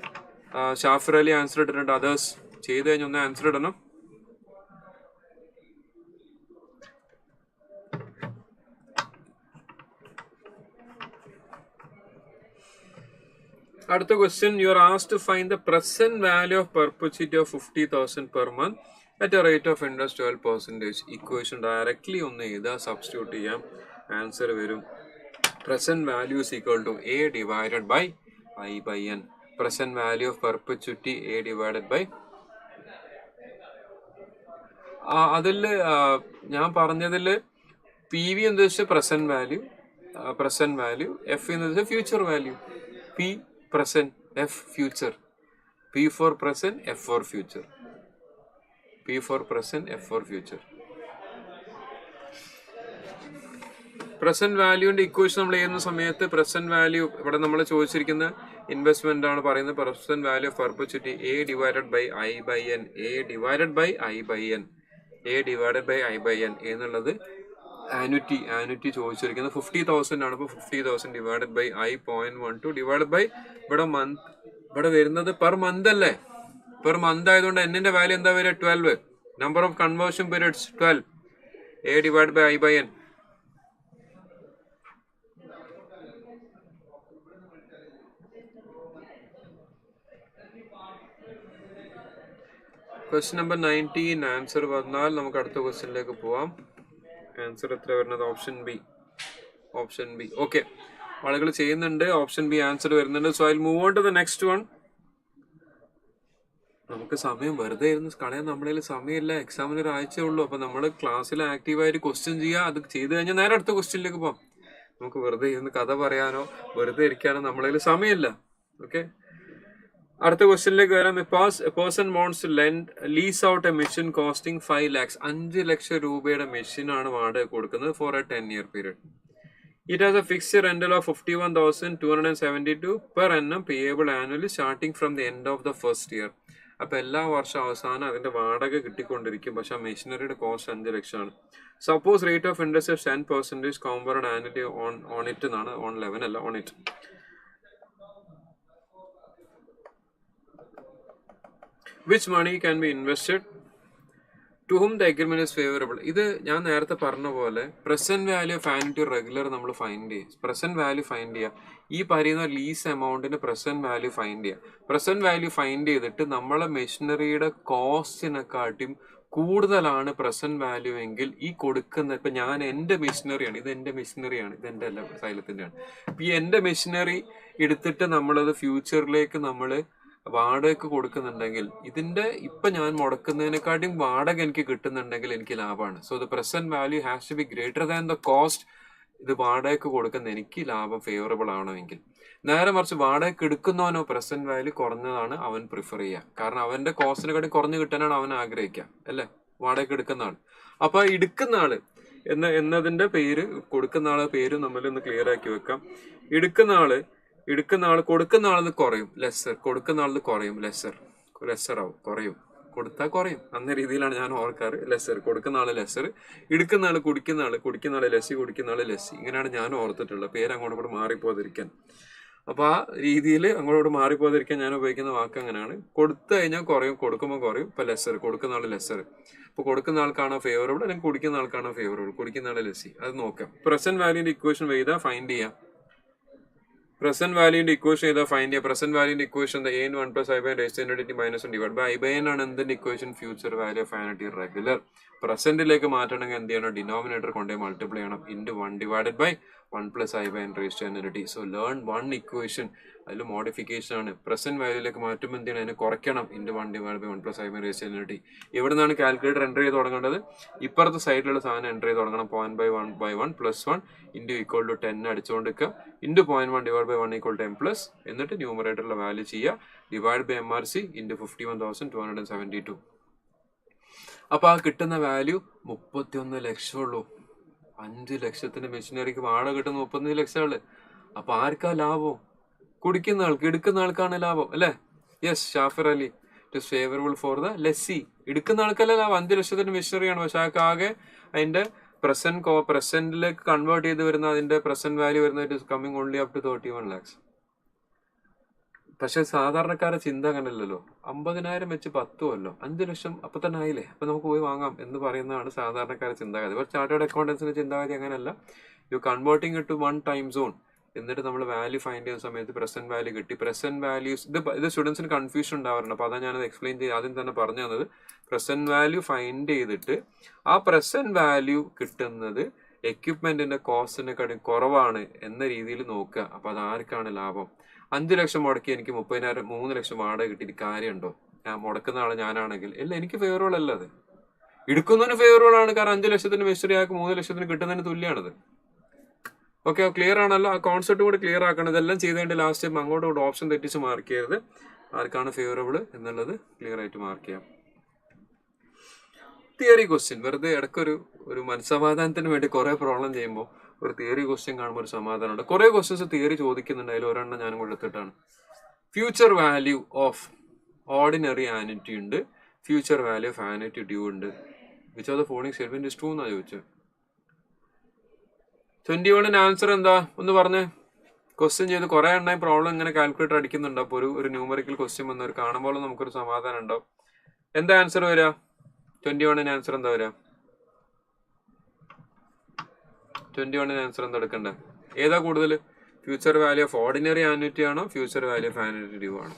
Shafir Ali answer ഇട്ടിട്ടുണ്ട്. അതേഴ്സ് ചെയ്ത് കഴിഞ്ഞ ഒന്ന് ആൻസർ ഇടണം. അടുത്ത question, you are asked to find the present value of perpetuity of 50,000 per month at a rate of interest 12%. Equation directly ഒന്ന് എഴുതാ, സബ്സ്റ്റിറ്റ്യൂട്ട് ചെയ്യാം, ആൻസർ വരും present value is equal to a divided by I by n. Present value of perpetuity a divided by അതിൽ ഞാൻ പറഞ്ഞതിൽ പി വി എന്ന് വെച്ചാൽ പ്രസന്റ് വാല്യൂ, എഫ് എന്ന് വെച്ചാൽ future value. P present, F future. P for present, F for future. P for present, F for future. Present വാല്യൂന്റെ ഇക്വേഷൻ നമ്മൾ ചെയ്യുന്ന സമയത്ത് പ്രസന്റ് വാല്യൂ ഇവിടെ നമ്മൾ ചോദിച്ചിരിക്കുന്ന ഇൻവെസ്റ്റ്മെന്റ് ആണ് പറയുന്നത്. Present value of perpetuity A divided by I by N, A divided by I by N, A divided by I by N എന്നുള്ളത് ആനുറ്റി ചോദിച്ചിരിക്കുന്നത് 50,000 ആണ്. അപ്പോൾ 50,000 divided by I 0.12 divided by ഇവിടെ വരുന്നത് പെർ മന്ത് അല്ലേ. പെർ മന്ത് ആയതുകൊണ്ട് എന്നിന്റെ വാല്യൂ എന്താ വരിക? 12. Number of conversion periods 12. A divide by I by N. Question number 19 answer വന്നാൽ നമുക്ക് അടുത്ത ക്വസ്റ്റ്യനിലേക്ക് പോവാം. ആൻസർ എത്ര വരുന്നത്? Option B. ഓക്കെ, ആളുകൾ ചെയ്യുന്നുണ്ട്. ഓപ്ഷൻ ബി ആൻസർ വരുന്നുണ്ട്. So I move on to the next one. നമുക്ക് സമയം വെറുതെ ഇരുന്ന് കളയാൻ നമ്മളതിൽ സമയമില്ല. എക്സാമിന് ഒരു ആഴ്ച ഉള്ളൂ. അപ്പൊ നമ്മൾ ക്ലാസ്സിൽ ആക്റ്റീവായിട്ട് ക്വസ്റ്റ്യൻ ചെയ്യുക. അത് ചെയ്ത് കഴിഞ്ഞാൽ നേരെ അടുത്ത ക്വസ്റ്റ്യനിലേക്ക് പോവാം. നമുക്ക് വെറുതെ ഇരുന്ന് കഥ പറയാനോ വെറുതെ ഇരിക്കാനോ നമ്മളതിൽ സമയമില്ല. ഓക്കെ, അടുത്ത ക്വസ്റ്റ്യനിലേക്ക് വരാം. A person wants lease out a machine costing 5 lakhs. 5 ലക്ഷം രൂപയുടെ മെഷീൻ ആണ് വാടക കൊടുക്കുന്നത് for a 10-year period. It has a fixed rental of 51,272 per annum payable annually starting from the end of the first year. അപ്പൊ എല്ലാ വർഷം അവസാനം അതിന്റെ വാടക കിട്ടിക്കൊണ്ടിരിക്കും. പക്ഷെ ആ മെഷീനറിയുടെ കോസ്റ്റ് 5 ലക്ഷമാണ്. Suppose rate of interest 10% compound annually on it എന്നാണ്, ഓൺ 11 അല്ല, on it. Which money can be invested? To whom the agreement is favorable? ഇത് ഞാൻ നേരത്തെ പറഞ്ഞ പോലെ present value of annuity regular നമ്മൾ ഫൈൻഡ് ചെയ്യുക. പ്രസന്റ് വാല്യൂ ഫൈൻഡ് ചെയ്യുക. ഈ പറയുന്ന ലീസ് എമൗണ്ടിന് പ്രസന്റ് വാല്യൂ ഫൈൻഡ് ചെയ്യുക. പ്രസന്റ് വാല്യൂ ഫൈൻഡ് ചെയ്തിട്ട് നമ്മളെ മെഷീനറിയുടെ കോസ്റ്റിനെക്കാട്ടും കൂടുതലാണ് പ്രസന്റ് വാല്യൂ എങ്കിൽ ഈ കൊടുക്കുന്ന, ഇപ്പൊ ഞാൻ എന്റെ മെഷീനറിയാണ്, ഇത് എന്റെ അല്ല സൈലത്തിന്റെയാണ്. ഇപ്പൊ ഈ എന്റെ മെഷീനറി എടുത്തിട്ട് നമ്മളത് ഫ്യൂച്ചറിലേക്ക് നമ്മൾ വാടകയ്ക്ക് കൊടുക്കുന്നുണ്ടെങ്കിൽ ഇതിന്റെ ഇപ്പൊ ഞാൻ മുടക്കുന്നതിനെക്കാട്ടും വാടക എനിക്ക് കിട്ടുന്നുണ്ടെങ്കിൽ എനിക്ക് ലാഭമാണ്. So the present value has to be greater than the cost. ഇത് വാടകയ്ക്ക് കൊടുക്കുന്ന എനിക്ക് ലാഭം ഫേവറബിൾ ആവണമെങ്കിൽ. നേരെ മറിച്ച് വാടകയ്ക്ക് എടുക്കുന്നവനോ പ്രസന്റ് വാല്യൂ കുറഞ്ഞതാണ് അവൻ പ്രിഫർ ചെയ്യുക. കാരണം അവന്റെ കോസ്റ്റിനെക്കാട്ടും കുറഞ്ഞു കിട്ടാനാണ് അവൻ ആഗ്രഹിക്കുക, അല്ലെ? വാടകയ്ക്ക് എടുക്കുന്ന ആൾ. അപ്പൊ എടുക്കുന്ന ആള് എന്നതിന്റെ പേര്, കൊടുക്കുന്ന ആളെ പേര് നമ്മൾ ഒന്ന് ക്ലിയർ ആക്കി വെക്കാം. എടുക്കുന്ന ആള് കൊടുക്കുന്ന ആളിന് കുറയും, ലെസർ. കൊടുക്കുന്ന ആളിന് കുറയും, ലെസർ ആവും, കൊടുത്താൽ കുറയും. അന്ന രീതിയിലാണ് ഞാൻ ഓർക്കാറ്. ലെസർ, കൊടുക്കുന്ന ആള് ലെസർ, എടുക്കുന്ന ആള് കുടിക്കുന്ന ആള് ലെസ്സി. ഇങ്ങനെയാണ് ഞാൻ ഓർത്തിട്ടുള്ളത്. പേര് അങ്ങോട്ട് മാറിപ്പോതിരിക്കാൻ. അപ്പൊ ആ രീതിയിൽ അങ്ങോട്ട് മാറിപ്പോതിരിക്കാൻ ഞാൻ ഉപയോഗിക്കുന്ന വാക്ക് അങ്ങനെയാണ്. കൊടുത്തു കഴിഞ്ഞാൽ കുറയും, കൊടുക്കുമ്പോൾ കുറയും. ഇപ്പൊ ലെസർ, കൊടുക്കുന്ന ആള് ലെസർ. ഇപ്പൊ കൊടുക്കുന്ന ആൾക്കാണോ ഫേവറബിൾ അല്ലെങ്കിൽ കുടിക്കുന്ന ആൾക്കാണോ ഫേവറബിൾ? കുടിക്കുന്ന ആള് ലെസ്സി. അത് നോക്കാം. പ്രസന്റ് വാല്യൂന്റെ ഇക്വേഷൻ ചെയ്താൽ ഫൈൻഡ് ചെയ്യാം. പ്രസന്റ് വാല്യൂന്റെ ഇക്വേഷൻ ചെയ്താൽ ഫൈൻഡ് ചെയ്യാം. പ്രസന്റ് വാല്യൂന്റെ equation a1 + I by -1 divide by I by n ആണ് എന്തിന്റെ equation? Future value of annuity regular. പ്രസന്റിലേക്ക് മാറ്റണമെങ്കിൽ എന്ത് ചെയ്യണം? ഡിനോമിനേറ്റർ കൊണ്ടേ മൾട്ടിപ്ലൈ ചെയ്യണം. × 1 divided by 1 plus I by n raised to n into t. So learn one equation. അതിൽ മോഡിഫിക്കേഷൻ ആണ്. പ്രസന്റ് വാല്യൂയിലേക്ക് മാറ്റുമ്പോൾ എന്ത് ചെയ്യണം? അതിനെ കുറയ്ക്കണം. Into 1 divide by 1 plus I by raised to n into t. എവിടെ നിന്നാണ് കാൽക്കുലേറ്റർ എൻ്റർ ചെയ്ത് തുടങ്ങേണ്ടത്? ഇപ്പുറത്തെ സൈഡിലുള്ള സാധനം എൻ്റർ ചെയ്ത് തുടങ്ങണം. 0.1 പ്ലസ് 1 ഇൻറ്റു ഈക്വൽ ടു 10 അടിച്ചുകൊണ്ടിരിക്കുക. Into 0.1 divide by 1 equal to m plus, എന്നിട്ട് ന്യൂമറേറ്ററിലെ വാല്യൂ ചെയ്യുക. Divide by MRC into 51,272. അപ്പോൾ ആ കിട്ടുന്ന വാല്യൂ 31 ലക്ഷം ഉള്ളൂ. 5 ലക്ഷത്തിന് മെഷീനറിക്ക് വാടക കിട്ടുന്ന 31 ലക്ഷമുള്ളു. അപ്പൊ ആർക്കാ ലാഭം? കുടിക്കുന്ന ആൾക്ക്, എടുക്കുന്ന ആൾക്കാണ് ലാഭം അല്ലെ? Yes, Shafir Ali, it is favourable for the lessee. എടുക്കുന്ന ആൾക്കല്ല ലാഭം. 5 ലക്ഷത്തിന് മെഷീനറിയാണ്, പക്ഷെ ആകെ അതിന്റെ പ്രസന്റിലേക്ക് കൺവേർട്ട് ചെയ്ത് വരുന്ന അതിന്റെ പ്രസന്റ് വാല്യൂ വരുന്ന it is coming only up to 31 lakhs. പക്ഷെ സാധാരണക്കാരെ ചിന്ത അങ്ങനല്ലല്ലോ. 50,000 വെച്ച് 10 കൊല്ലോ 5 ലക്ഷം അപ്പൊ തന്നെ ആയില്ലേ, അപ്പൊ നമുക്ക് പോയി വാങ്ങാം എന്ന് പറയുന്നതാണ് സാധാരണക്കാരെ ചിന്താഗതി. പക്ഷെ ചാർട്ടേഡ് അക്കൗണ്ടൻസിന്റെ ചിന്താഗതി അങ്ങനെയല്ല. You converting it to 1 time zone. എന്നിട്ട് നമ്മൾ വാല്യൂ ഫൈൻഡ് ചെയ്യുന്ന സമയത്ത് പ്രസന്റ് വാല്യൂ കിട്ടി. പ്രസന്റ് വാല്യൂസ് ഇത് സ്റ്റുഡൻസിന് കൺഫ്യൂഷൻ ഉണ്ടാവാറുണ്ട്. അപ്പൊ അതാ ഞാനത് എക്സ്പ്ലെയിൻ ചെയ്ത് ആദ്യം തന്നെ പറഞ്ഞു തന്നത്. പ്രസന്റ് വാല്യൂ ഫൈൻഡ് ചെയ്തിട്ട് ആ പ്രസന്റ് വാല്യൂ കിട്ടുന്നത് എക്യുപ്മെന്റിന്റെ കോസ്റ്റിനെക്കാളും കുറവാണ് എന്ന രീതിയിൽ നോക്കുക. അപ്പൊ അത് ആർക്കാണ് ലാഭം? 5 ലക്ഷം മുടക്കി എനിക്ക് 3 ലക്ഷം വാടക കിട്ടിയിട്ട് കാര്യമുണ്ടോ? ഞാൻ മുടക്കുന്ന ആള് ഞാനാണെങ്കിൽ അല്ല, എനിക്ക് ഫേവറബിൾ അല്ല അത്. എടുക്കുന്നതിന് ഫേവറബിൾ ആണ്. കാരണം 5 ലക്ഷത്തിന് മെഷീനറി ആൾക്ക് 3 ലക്ഷത്തിന് കിട്ടുന്നതിന് തുല്യമാണത്. ഓക്കെ, ക്ലിയർ ആണല്ലോ? ആ കോൺസെപ്റ്റ് കൂടി ക്ലിയർ ആക്കണം. ഇതെല്ലാം ചെയ്തതിന്റെ ലാസ്റ്റ് അങ്ങോട്ടും കൂടെ ഓപ്ഷൻ തെറ്റിച്ച് മാർക്ക് ചെയ്യരുത്. ആർക്കാണ് ഫേവറബിൾ എന്നുള്ളത് ക്ലിയർ ആയിട്ട് മാർക്ക് ചെയ്യാം. തിയറി ക്വസ്റ്റ്യൻ വെറുതെ ഇടയ്ക്കൊരു മനസ്സമാധാനത്തിന് വേണ്ടി കുറെ പ്രോബ്ലം ചെയ്യുമ്പോൾ ഒരു തിയറി ക്വസ്റ്റ്യൻ കാണുമ്പോൾ ഒരു സമാധാനമുണ്ട്. കുറെ ക്വസ്റ്റ്യൻസ് തിയറി ചോദിക്കുന്നുണ്ട്, അതിൽ ഒരെണ്ണം ഞാനും കൂടെ എടുത്തിട്ടാണ്. Future value of ordinary annuity ഉണ്ട്, future value of annuity due ഉണ്ട്. Which of the following statement is true എന്നാ ചോദിച്ചത്. 21 ആൻസർ എന്താ ഒന്ന് പറഞ്ഞേ. ക്വസ്റ്റ്യൻ ചെയ്ത് കുറെ എണ്ണ പ്രോബ്ലം ഇങ്ങനെ കാൽക്കുലേറ്റർ അടിക്കുന്നുണ്ട്. അപ്പോൾ ഒരു ന്യൂമറിക്കൽ ക്വസ്റ്റ്യൻ വന്നവർ കാണുമ്പോൾ നമുക്കൊരു സമാധാനം ഉണ്ടാവും. എന്താ ആൻസർ വരിക? 21 ആൻസർ എന്താ വരിക? 21 ആൻസർ എന്താ എടുക്കണ്ടേ? ഏതാ കൂടുതൽ? Future value of ordinary annuity ആണോ future value of annuity due ആണോ?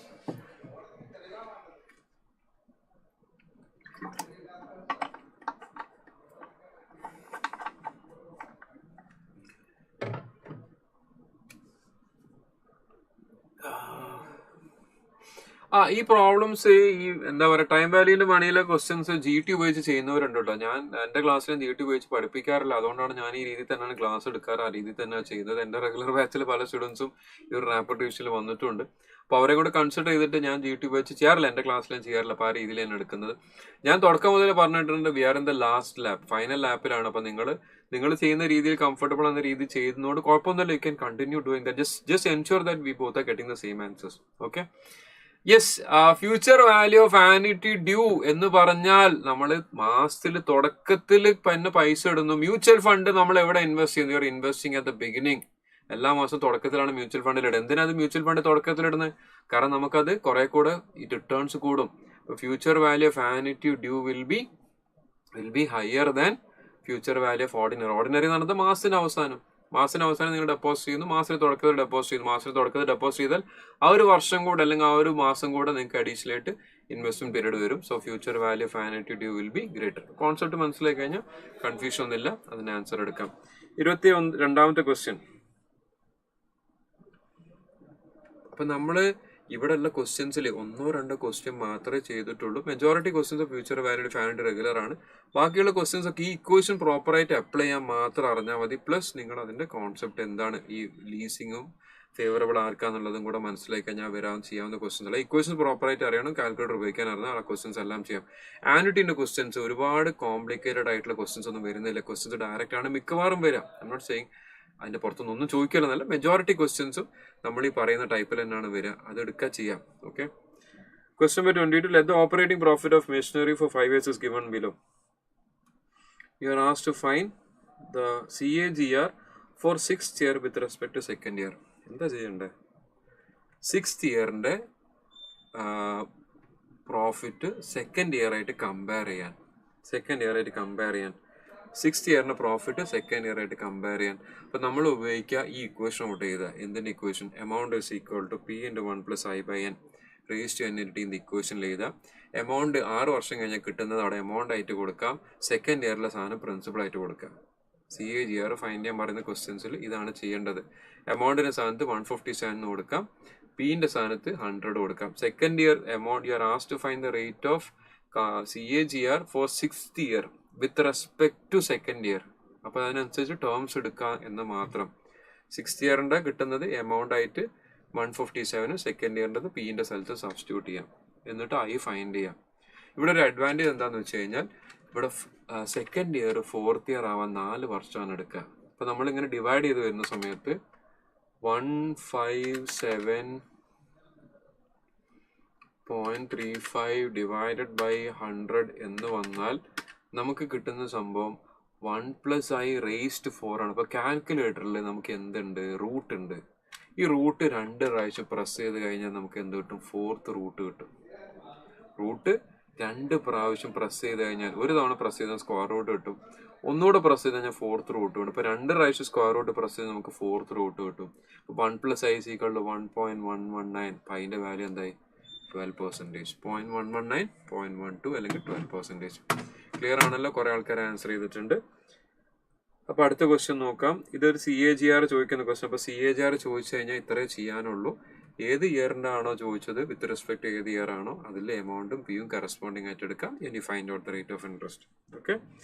ഈ പ്രോബ്ലംസ് ഈ എന്താ പറയുക ടൈം വാല്യൂന്റെ പണിയിലെ ക്വസ്റ്റ്യൻസ് GT ഉപയോഗിച്ച് ചെയ്യുന്നവരുണ്ട് കേട്ടോ. ഞാൻ എന്റെ ക്ലാസ്സിലും GT ഉപയോഗിച്ച് പഠിപ്പിക്കാറില്ല. അതുകൊണ്ടാണ് ഞാൻ ഈ രീതിയിൽ തന്നെയാണ് ക്ലാസ് എടുക്കാറ്. ആ രീതിയിൽ തന്നെയാണ് ചെയ്യുന്നത്. എന്റെ റെഗുലർ ബാച്ചിൽ പല സ്റ്റുഡൻസും ഈ ഒരു റാപ്പിഡ് റിവിഷനിൽ വന്നിട്ടുണ്ട്. അപ്പോൾ അവരെ കൂടെ കൺസിഡർ ചെയ്തിട്ട് ഞാൻ GT ഉപയോഗിച്ച് ചെയ്യാറില്ല, എന്റെ ക്ലാസ്സിലും ചെയ്യാറില്ല. അപ്പോൾ ആ രീതിയിൽ തന്നെ എടുക്കുന്നത്. ഞാൻ തുടക്കം മുതൽ പറഞ്ഞിട്ടുണ്ട് we are in the last lap, final ലാപ്പിലാണ്. അപ്പോൾ നിങ്ങൾ ചെയ്യുന്ന രീതിയിൽ കംഫർട്ടബിൾ എന്ന രീതിയിൽ ചെയ്യുന്നതുകൊണ്ട് കുഴപ്പമൊന്നുമില്ല. You can continue doing that. Just ensure that we both are getting the same answers. Okay. Yes, future value of annuity due എന്ന് പറഞ്ഞാൽ നമ്മൾ മാസത്തിൽ തുടക്കത്തിൽ തന്നെ പൈസ ഇടുന്നു. മ്യൂച്വൽ ഫണ്ട് നമ്മൾ എവിടെ ഇൻവെസ്റ്റ് ചെയ്യുന്നു? U are investing at the beginning. എല്ലാ മാസവും തുടക്കത്തിലാണ് മ്യൂച്വൽ ഫണ്ടിൽ ഇടുന്നത്. എന്തിനാ അത് മ്യൂച്വൽ ഫണ്ട് തുടക്കത്തിലിടുന്നത്? കാരണം നമുക്കത് കുറെ കൂടെ ഈ റിട്ടേൺസ് കൂടും. Future value of annuity due will be higher than future value of ordinary. Ordinary എന്ന് പറയുന്നത് മാസത്തിന് അവസാനം നിങ്ങൾ ഡെപ്പോസിറ്റ് ചെയ്യുന്നു, മാസത്തിൽ തുടക്കത്തിൽ ഡെപ്പോസിറ്റ് ചെയ്യുന്നു. മാസത്തിൽ തുടക്കത്തിൽ ഡെപ്പോസിറ്റ് ചെയ്താൽ ആ ഒരു വർഷം കൂടെ അല്ലെങ്കിൽ ആ ഒരു മാസം കൂടെ നിങ്ങൾക്ക് അഡീഷണൽ ആയിട്ട് ഇൻവെസ്റ്റ്മെന്റ് പീരീഡ് വരും. So future value of annuity due will be greater. Concept മനസ്സിലാക്കി കഴിഞ്ഞാൽ കൺഫ്യൂഷൻ ഒന്നുമില്ല, അതിന് ആൻസർ എടുക്കാം. 22ാമത്തെ ക്വസ്റ്റ്യൻ. അപ്പൊ നമ്മള് ഇവിടെ ഉള്ള ക്വസ്റ്റ്യൻസിൽ 1-2 ക്വസ്റ്റ്യൻ മാത്രമേ ചെയ്തിട്ടുള്ളൂ. Majority questions future value of annuity regular ആണ്. ബാക്കിയുള്ള ക്വസ്റ്റ്യൻസ് ഒക്കെ ഈ ഇക്വേഷൻ പ്രോപ്പറായിട്ട് അപ്ലൈ ചെയ്യാൻ മാത്രം അറിഞ്ഞാൽ മതി. പ്ലസ് നിങ്ങൾ അതിന്റെ കോൺസെപ്റ്റ് എന്താണ്, ഈ ലീസിങ്ങും ഫേവറബിൾ ആർക്കാന്നുള്ളതും കൂടെ മനസ്സിലാക്കി കഴിഞ്ഞാൽ ചെയ്യാവുന്ന ക്വസ്റ്റ്യൻസ് അല്ല. ഇക്വേഷൻസ് പ്രോപ്പറായിട്ട് അറിയണം, കാൽക്കുലേറ്റർ ഉപയോഗിക്കാൻ അറിഞ്ഞാൽ ആ ക്വസ്റ്റ്യൻസ് എല്ലാം ചെയ്യാം. ആനുറ്റിന്റെ ക്വസ്റ്റ്യൻസ് ഒരുപാട് കോംപ്ലിക്കേറ്റഡ് ആയിട്ടുള്ള ക്വസ്റ്റ്യൻസ് ഒന്നും വരുന്നില്ല. ക്വസ്റ്റ്യൻസ് ഡയറക്റ്റ് ആണ് മിക്കവാറും വരാം. ഐ എം നോട്ട് സെയിങ് അതിന്റെ പുറത്തുനിന്ന് ഒന്നും ചോദിക്കലെന്നല്ല, മെജോറിറ്റി ക്വസ്റ്റ്യൻസും നമ്മൾ ഈ പറയുന്ന ടൈപ്പിൽ തന്നെയാണ് വരിക. അത് എടുക്കുക ചെയ്യാം. Okay. Question number 22. Let the operating profit of machinery for 5 years is given below. You are asked to find the CAGR for 6th year with respect to 2nd year. എന്താ ചെയ്യണ്ടേ? 6th ഇയറിന്റെ പ്രോഫിറ്റ് 2nd ഇയർ ആയിട്ട് കമ്പയർ ചെയ്യാൻ. 6th ഇയറിന്റെ പ്രോഫിറ്റ് 2nd ഇയർ ആയിട്ട് കമ്പയർ ചെയ്യാൻ. അപ്പൊ നമ്മൾ ഉപയോഗിക്കുക ഈ ഇക്വേഷൻ ഔട്ട് ചെയ്ത എന്തിന്റെ equation? Amount is equal to P × 1 + I by n raised to n × t in the ഇക്വേഷനിൽ എഴുതാം. എമൗണ്ട് 6 വർഷം കഴിഞ്ഞാൽ കിട്ടുന്നത് അവിടെ എമൗണ്ട് ആയിട്ട് കൊടുക്കാം. 2nd ഇയറിലെ സാധനം പ്രിൻസിപ്പൾ ആയിട്ട് കൊടുക്കാം. CAGR ഫൈൻഡ് ചെയ്യാൻ പറയുന്ന ക്വസ്റ്റ്യൻസിൽ ഇതാണ് ചെയ്യേണ്ടത്. എമൗണ്ടിന്റെ സ്ഥാനത്ത് 157 കൊടുക്കാം, പിന്റെ സ്ഥാനത്ത് 100 കൊടുക്കാം. Second year amount you are asked to find the rate of CAGR for 6th year with respect to second year. അപ്പോൾ അതിനനുസരിച്ച് ടേംസ് എടുക്കുക എന്ന് മാത്രം. 6th ഇയറിന്റെ കിട്ടുന്നത് എമൗണ്ട് ആയിട്ട് 157, സെക്കൻഡ് ഇയറിൻ്റെ പിന്റെ സ്ഥലത്ത് സബ്സ്റ്റിറ്റ്യൂട്ട് ചെയ്യാം, എന്നിട്ട് ഫൈൻഡ് ചെയ്യാം. ഇവിടെ ഒരു അഡ്വാൻറ്റേജ് എന്താണെന്ന് വെച്ച് കഴിഞ്ഞാൽ ഇവിടെ സെക്കൻഡ് ഇയർ 4th ഇയർ ആവാൻ 4 വർഷമാണ് എടുക്കുക. അപ്പോൾ നമ്മളിങ്ങനെ ഡിവൈഡ് ചെയ്ത് വരുന്ന സമയത്ത് 157.35 ഡിവൈഡഡ് ബൈ 100 എന്ന് വന്നാൽ നമുക്ക് കിട്ടുന്ന സംഭവം 1+i⁴ ആണ്. അപ്പോൾ കാൽക്കുലേറ്ററിൽ നമുക്ക് എന്തുണ്ട്, റൂട്ട് ഉണ്ട്. ഈ റൂട്ട് 2 പ്രാവശ്യം പ്രസ് ചെയ്ത് കഴിഞ്ഞാൽ നമുക്ക് എന്ത് കിട്ടും, 4th റൂട്ട് കിട്ടും. റൂട്ട് 2 പ്രാവശ്യം പ്രസ് ചെയ്ത് കഴിഞ്ഞാൽ, ഒരു തവണ പ്രസ് ചെയ്താൽ സ്ക്വയർ റൂട്ട് കിട്ടും, ഒന്നുകൂടെ പ്രസ് ചെയ്ത് കഴിഞ്ഞാൽ 4th റൂട്ട് കിട്ടും. ഇപ്പോൾ 2 പ്രാവശ്യം സ്ക്വയർ റൂട്ട് പ്രസ് ചെയ്ത് നമുക്ക് 4th റൂട്ട് കിട്ടും. അപ്പോൾ 1+i = 1.119. അപ്പം അതിൻ്റെ വാല്യൂ എന്തായി, 12%. 0.119, 0.12 അല്ലെങ്കിൽ 12%. ക്ലിയർ ആണല്ലോ? കുറേ ആൾക്കാർ ആൻസർ ചെയ്തിട്ടുണ്ട്. അപ്പോൾ അടുത്ത ക്വസ്റ്റ്യൻ നോക്കാം. ഇതൊരു CAGR ചോദിക്കുന്ന ക്വസ്റ്റ്യൻ. അപ്പോൾ CAGR ചോദിച്ചു കഴിഞ്ഞാൽ ഇത്രേ ചെയ്യാനുള്ളൂ. ഏത് ഇയറിൻ്റെ ആണോ ചോദിച്ചത്, വിത്ത് റെസ്പെക്ട് ഏത് ഇയർ ആണോ അതിലെ എമൗണ്ടും പിയും കറസ്പോണ്ടിങ് ആയിട്ട് എടുക്കാം. ഇനി find out the rate of interest. Okay,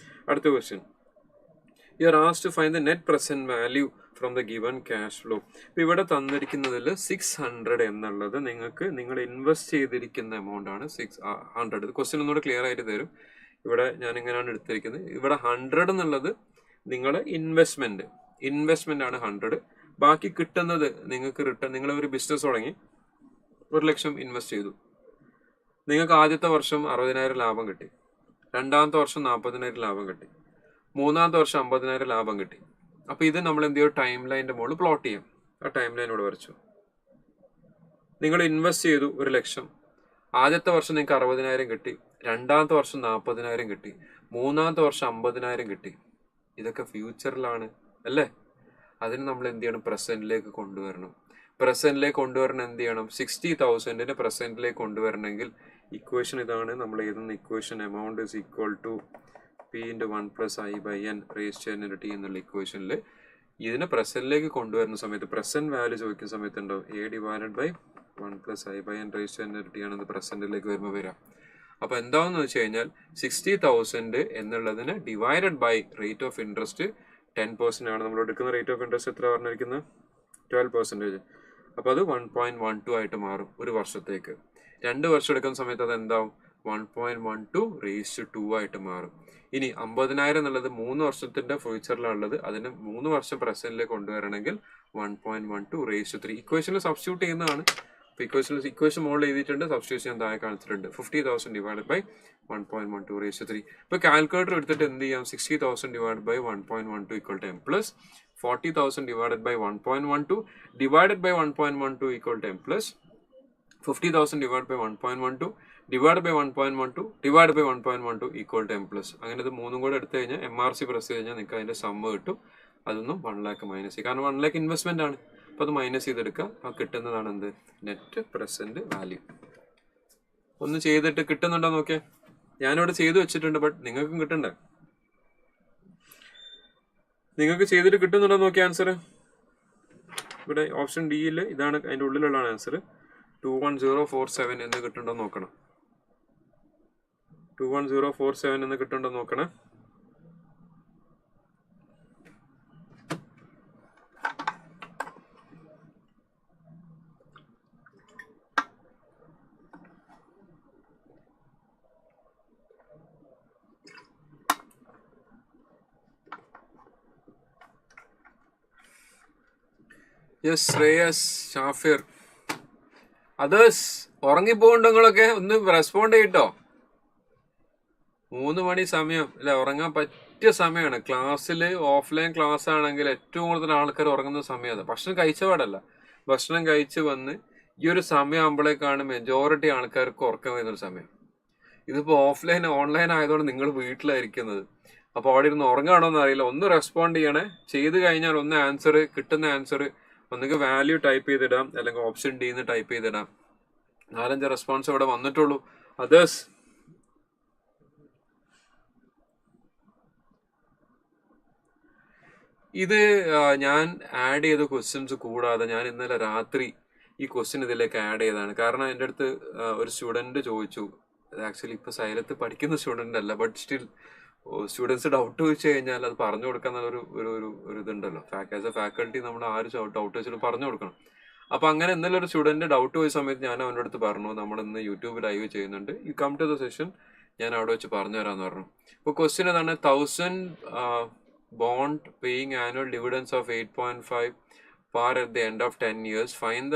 അടുത്ത question. You are asked to find the net present value from the given cash flow. ഇപ്പോൾ ഇവിടെ തന്നിരിക്കുന്നതിൽ 600 എന്നുള്ളത് നിങ്ങൾ ഇൻവെസ്റ്റ് ചെയ്തിരിക്കുന്ന എമൗണ്ട് ആണ്. 600. ക്വസ്റ്റ്യൻ ഒന്നുകൂടെ ക്ലിയർ ആയിട്ട് തരും. ഇവിടെ ഞാൻ ഇങ്ങനെയാണ് എടുത്തിരിക്കുന്നത്. ഇവിടെ 100 എന്നുള്ളത് നിങ്ങളുടെ ഇൻവെസ്റ്റ്മെന്റ് ആണ് 100. ബാക്കി കിട്ടുന്നത് നിങ്ങൾക്ക് റിട്ടേൺ. നിങ്ങൾ ഒരു ബിസിനസ് തുടങ്ങി 1 ലക്ഷം ഇൻവെസ്റ്റ് ചെയ്തു. നിങ്ങൾക്ക് ആദ്യത്തെ വർഷം 60,000 ലാഭം കിട്ടി, രണ്ടാമത്തെ വർഷം 40,000 ലാഭം കിട്ടി, മൂന്നാമത്തെ വർഷം 50,000 ലാഭം കിട്ടി. അപ്പോൾ ഇത് നമ്മൾ എന്ത് ചെയ്യും, ടൈം ലൈനിന്റെ മുകളിൽ പ്ലോട്ട് ചെയ്യാം. ആ ടൈം ലൈൻ ഇവിടെ വരച്ചു. നിങ്ങൾ ഇൻവെസ്റ്റ് ചെയ്തു 1 ലക്ഷം. ആദ്യത്തെ വർഷം നിങ്ങൾക്ക് 60,000 കിട്ടി, രണ്ടാമത്തെ വർഷം 40,000 കിട്ടി, മൂന്നാമത്തെ വർഷം 50,000 കിട്ടി. ഇതൊക്കെ ഫ്യൂച്ചറിലാണ് അല്ലേ? അതിന് നമ്മൾ എന്ത് ചെയ്യണം, പ്രസന്റിലേക്ക് കൊണ്ടുവരണം. പ്രസന്റിലേക്ക് കൊണ്ടുവരണം എന്ത് ചെയ്യണം, 60,000 പ്രസന്റിലേക്ക് കൊണ്ടുവരണമെങ്കിൽ ഇക്വേഷൻ ഇതാണ്. നമ്മൾ എഴുതുന്ന equation amount is equal to P × 1+i/n⁻⁷ എന്നുള്ള ഇക്വേഷനിൽ ഇതിനെ പ്രസന്റിലേക്ക് കൊണ്ടുവരുന്ന സമയത്ത്, പ്രസന്റ് വാല്യൂ ചോദിക്കുന്ന സമയത്ത് ഉണ്ടാവും A/1+i/n⁻⁷ ആണെന്ന് പ്രസന്റിലേക്ക് വരുമ്പോൾ വരാം. അപ്പോൾ എന്താണെന്ന് വെച്ച് കഴിഞ്ഞാൽ 60,000 എന്നുള്ളതിന് divided by rate of interest 10% ആണ്. നമ്മൾ എടുക്കുന്ന റേറ്റ് ഓഫ് ഇൻട്രസ്റ്റ് എത്ര പറഞ്ഞിരിക്കുന്നത്, 12%. അപ്പോൾ അത് 1.12 ആയിട്ട് മാറും ഒരു വർഷത്തേക്ക്. 2 വർഷം എടുക്കുന്ന സമയത്ത് അത് എന്താവും, 1.12⁻² ആയിട്ട് മാറും. ഇനി 50,000 എന്നുള്ളത് 3 വർഷത്തിന്റെ ഫ്യൂച്ചറിലാണുള്ളത്. അതിന് 3 വർഷം പ്രസന്റിലേക്ക് കൊണ്ടുവരണമെങ്കിൽ 1.12�3. ഇക്വേഷനിൽ സബ്സ്റ്റിറ്റ്യൂട്ട് ചെയ്യുന്നതാണ്. ഇക്വേഷൻ മുകളിൽ എഴുതിയിട്ടുണ്ട്, സബ്സ്റ്റിറ്റ്യൂഷൻ ഞാൻ താഴെ കാണിച്ചിട്ടുണ്ട്. 50,000 ഡിവൈഡഡ് ബൈ 1.12�3. ഇപ്പോൾ കാൽക്കുലേറ്റർ എടുത്തിട്ട് എന്ത് ചെയ്യാം, 60,000 divided by 1.12 = 10 plus 40,000 divided by 1.12 divided by 1.12 = 10 plus 50,000 divide by 1.12 divide by 1.12 divide by 1.12 = 10 plus. അങ്ങനെ ഇത് മൂന്നും കൂടെ എടുത്തു കഴിഞ്ഞാൽ MRC പ്രസ് കഴിഞ്ഞാൽ നിങ്ങൾക്ക് അതിന്റെ സമ്മ് കിട്ടും. അതൊന്നും 1 lakh മൈനസ് ചെയ്യും, കാരണം 1 lakh ഇൻവെസ്റ്റ്മെന്റ് ആണ്. അപ്പോൾ അത് മൈനസ് ചെയ്തെടുക്കുക. ആ കിട്ടുന്നതാണ് എന്ത്, നെറ്റ് പ്രസന്റ് വാല്യൂ. ഒന്ന് ചെയ്തിട്ട് കിട്ടുന്നുണ്ടോ നോക്കിയാൽ. ഞാനിവിടെ ചെയ്തു വെച്ചിട്ടുണ്ട്, ബട്ട് നിങ്ങൾക്കും കിട്ടണ്ടേ. നിങ്ങൾക്ക് ചെയ്തിട്ട് കിട്ടുന്നുണ്ടോ നോക്കിയ ആൻസർ. ഇവിടെ ഓപ്ഷൻ ഡിയിൽ ഇതാണ്, അതിൻ്റെ ഉള്ളിലുള്ള ആൻസർ. 21047 എന്ന് കിട്ടുന്നുണ്ടോ നോക്കണം. 21047 എന്ന് കിട്ടുന്നുണ്ടോ നോക്കണേ. യെസ്, ശ്രേയസ്, ഷാഫിർ, അതേഴ്സ് ഉറങ്ങിപ്പോകണ്ടോ നിങ്ങളൊക്കെ? ഒന്ന് റെസ്പോണ്ട് ചെയ്യട്ടോ. 3 മണി സമയം അല്ലെ, ഉറങ്ങാൻ പറ്റിയ സമയമാണ്. ക്ലാസ്സിൽ ഓഫ്ലൈൻ ക്ലാസ് ആണെങ്കിൽ ഏറ്റവും കൂടുതൽ ആൾക്കാർ ഉറങ്ങുന്ന സമയം അത്. ഭക്ഷണം കഴിച്ച പാടല്ല, ഭക്ഷണം കഴിച്ച് വന്ന് ഈ ഒരു സമയം ആകുമ്പോഴേക്കാണ് മെജോറിറ്റി ആൾക്കാർക്ക് ഉറക്കം വരുന്നൊരു സമയം. ഇതിപ്പോൾ ഓൺലൈൻ ആയതുകൊണ്ട് നിങ്ങൾ വീട്ടിലായിരിക്കുന്നത്. അപ്പോൾ അവിടെ ഇരുന്ന് ഉറങ്ങാണോ എന്ന് അറിയില്ല. ഒന്ന് റെസ്പോണ്ട് ചെയ്യണേ. ചെയ്ത് കഴിഞ്ഞാൽ ഒന്ന് ആൻസർ, കിട്ടുന്ന ആൻസർ ഒന്നുകിൽ വാല്യൂ ടൈപ്പ് ചെയ്തിടാം, അല്ലെങ്കിൽ ഓപ്ഷൻ ഡിന്ന് ടൈപ്പ് ചെയ്തിടാം. 4-5 റെസ്പോൺസ് ഇവിടെ വന്നിട്ടുള്ളൂ. അതേഴ്സ് ഇത് ഞാൻ ആഡ് ചെയ്ത ക്വസ്റ്റ്യൻസ് കൂടാതെ ഞാൻ ഇന്നലെ രാത്രി ഈ ക്വസ്റ്റ്യൻ ഇതിലേക്ക് ആഡ് ചെയ്തതാണ്. കാരണം എൻ്റെ അടുത്ത് ഒരു സ്റ്റുഡൻറ് ചോദിച്ചു, ആക്ച്വലി ഇപ്പൊ സൈലത്ത് പഠിക്കുന്ന സ്റ്റുഡൻ്റ് അല്ല, ബട്ട് സ്റ്റിൽ സ്റ്റുഡൻസ് ഡൗട്ട് ചോദിച്ചു കഴിഞ്ഞാൽ അത് പറഞ്ഞു കൊടുക്കാൻ ഒരു ഒരു ഒരു ഇതുണ്ടല്ലോ, ആസ് എ ഫാക്കൽറ്റി നമ്മൾ ആര് ഡൗട്ട് വെച്ചിട്ട് പറഞ്ഞു കൊടുക്കണം. അപ്പൊ അങ്ങനെ ഇന്നലെ ഒരു സ്റ്റുഡന്റ് ഡൗട്ട് പോയ സമയത്ത് ഞാൻ അവൻ്റെ അടുത്ത് പറഞ്ഞു, നമ്മൾ ഇന്ന് യൂട്യൂബ് ലൈവ് ചെയ്യുന്നുണ്ട്, you come to the session, ഞാൻ അവിടെ വെച്ച് പറഞ്ഞു തരാമെന്ന് പറഞ്ഞു. ഇപ്പോൾ ക്വസ്റ്റ്യൻ ഏതാണ്, 1000 bond paying annual dividends of 8.5 par at the end of 10 years. Find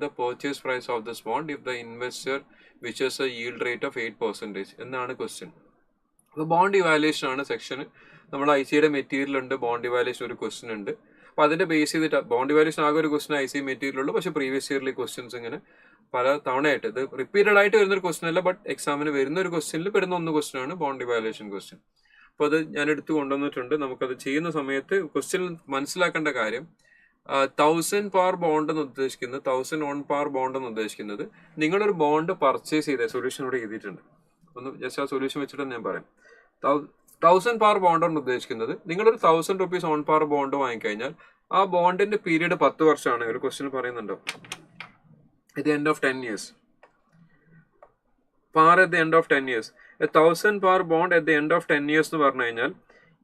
the purchase price of this bond if the investor wishes a yield rate of 8% എന്നാണ് ക്വസ്റ്റ്യൻ. അപ്പോൾ ബോണ്ട് ഇവാലുവേഷൻ ആണ് സെക്ഷൻ. നമ്മൾ IC മെറ്റീരിയൽ ഉണ്ട്, ബോണ്ട് ഇവാലുവേഷൻ ഒരു ക്വസ്റ്റ്യൻ ഉണ്ട്. അപ്പോൾ അതിന്റെ ബേസ് ചെയ്തിട്ട് ബോണ്ട് ഇവാലുവേഷൻ ആകെ ഒരു ക്വസ്റ്റ്യൻ IC മെറ്റീരിയൽ ഉള്ളൂ. പക്ഷേ പ്രീവിയസ് ഇയറിലെ ക്വസ്റ്റ്യൻസ് ഇങ്ങനെ പല തവണയായിട്ട്, ഇത് റിപ്പീറ്റഡ് ആയിട്ട് വരുന്നൊരു ക്വസ്റ്റ്യൻ അല്ല, ബട്ട് എക്സാമിന് വരുന്ന ഒരു ക്വസ്റ്റ്യനിൽ വരുന്ന ഒന്ന് ക്വസ്റ്റ്യൻ ആണ് ബോണ്ട് ഇവാലുവേഷൻ ക്വസ്റ്റ്യൻ. അപ്പോൾ അത് ഞാൻ എടുത്തു കൊണ്ടുവന്നിട്ടുണ്ട്. നമുക്കത് ചെയ്യുന്ന സമയത്ത് ക്വസ്റ്റ്യൻ മനസ്സിലാക്കേണ്ട കാര്യം, 1000 പാർ ബോണ്ട് എന്ന് ഉദ്ദേശിക്കുന്നത്, 1000 പാർ ബോണ്ട് എന്ന് ഉദ്ദേശിക്കുന്നത് നിങ്ങളൊരു ബോണ്ട് പർച്ചേസ് ചെയ്ത സൊല്യൂഷൻ ഇവിടെ എഴുതിയിട്ടുണ്ട്. ഒന്ന് ജസ്റ്റ് ആ സൊല്യൂഷൻ വെച്ചിട്ട് ഞാൻ പറയാം. 1000 പാർ ബോണ്ട് എന്ന് ഉദ്ദേശിക്കുന്നത് നിങ്ങളൊരു 1000 rupees ഓൺ പാർ ബോണ്ട് വാങ്ങിക്കഴിഞ്ഞാൽ ആ ബോണ്ടിന്റെ പീരീഡ് 10 വർഷമാണ്. ഒരു ക്വസ്റ്റ്യൻ പറയുന്നുണ്ടോ, at the end of 10 years. Par at the end of 10 years. A 1000 par bond at the end of 10 years എന്ന് പറഞ്ഞു കഴിഞ്ഞാൽ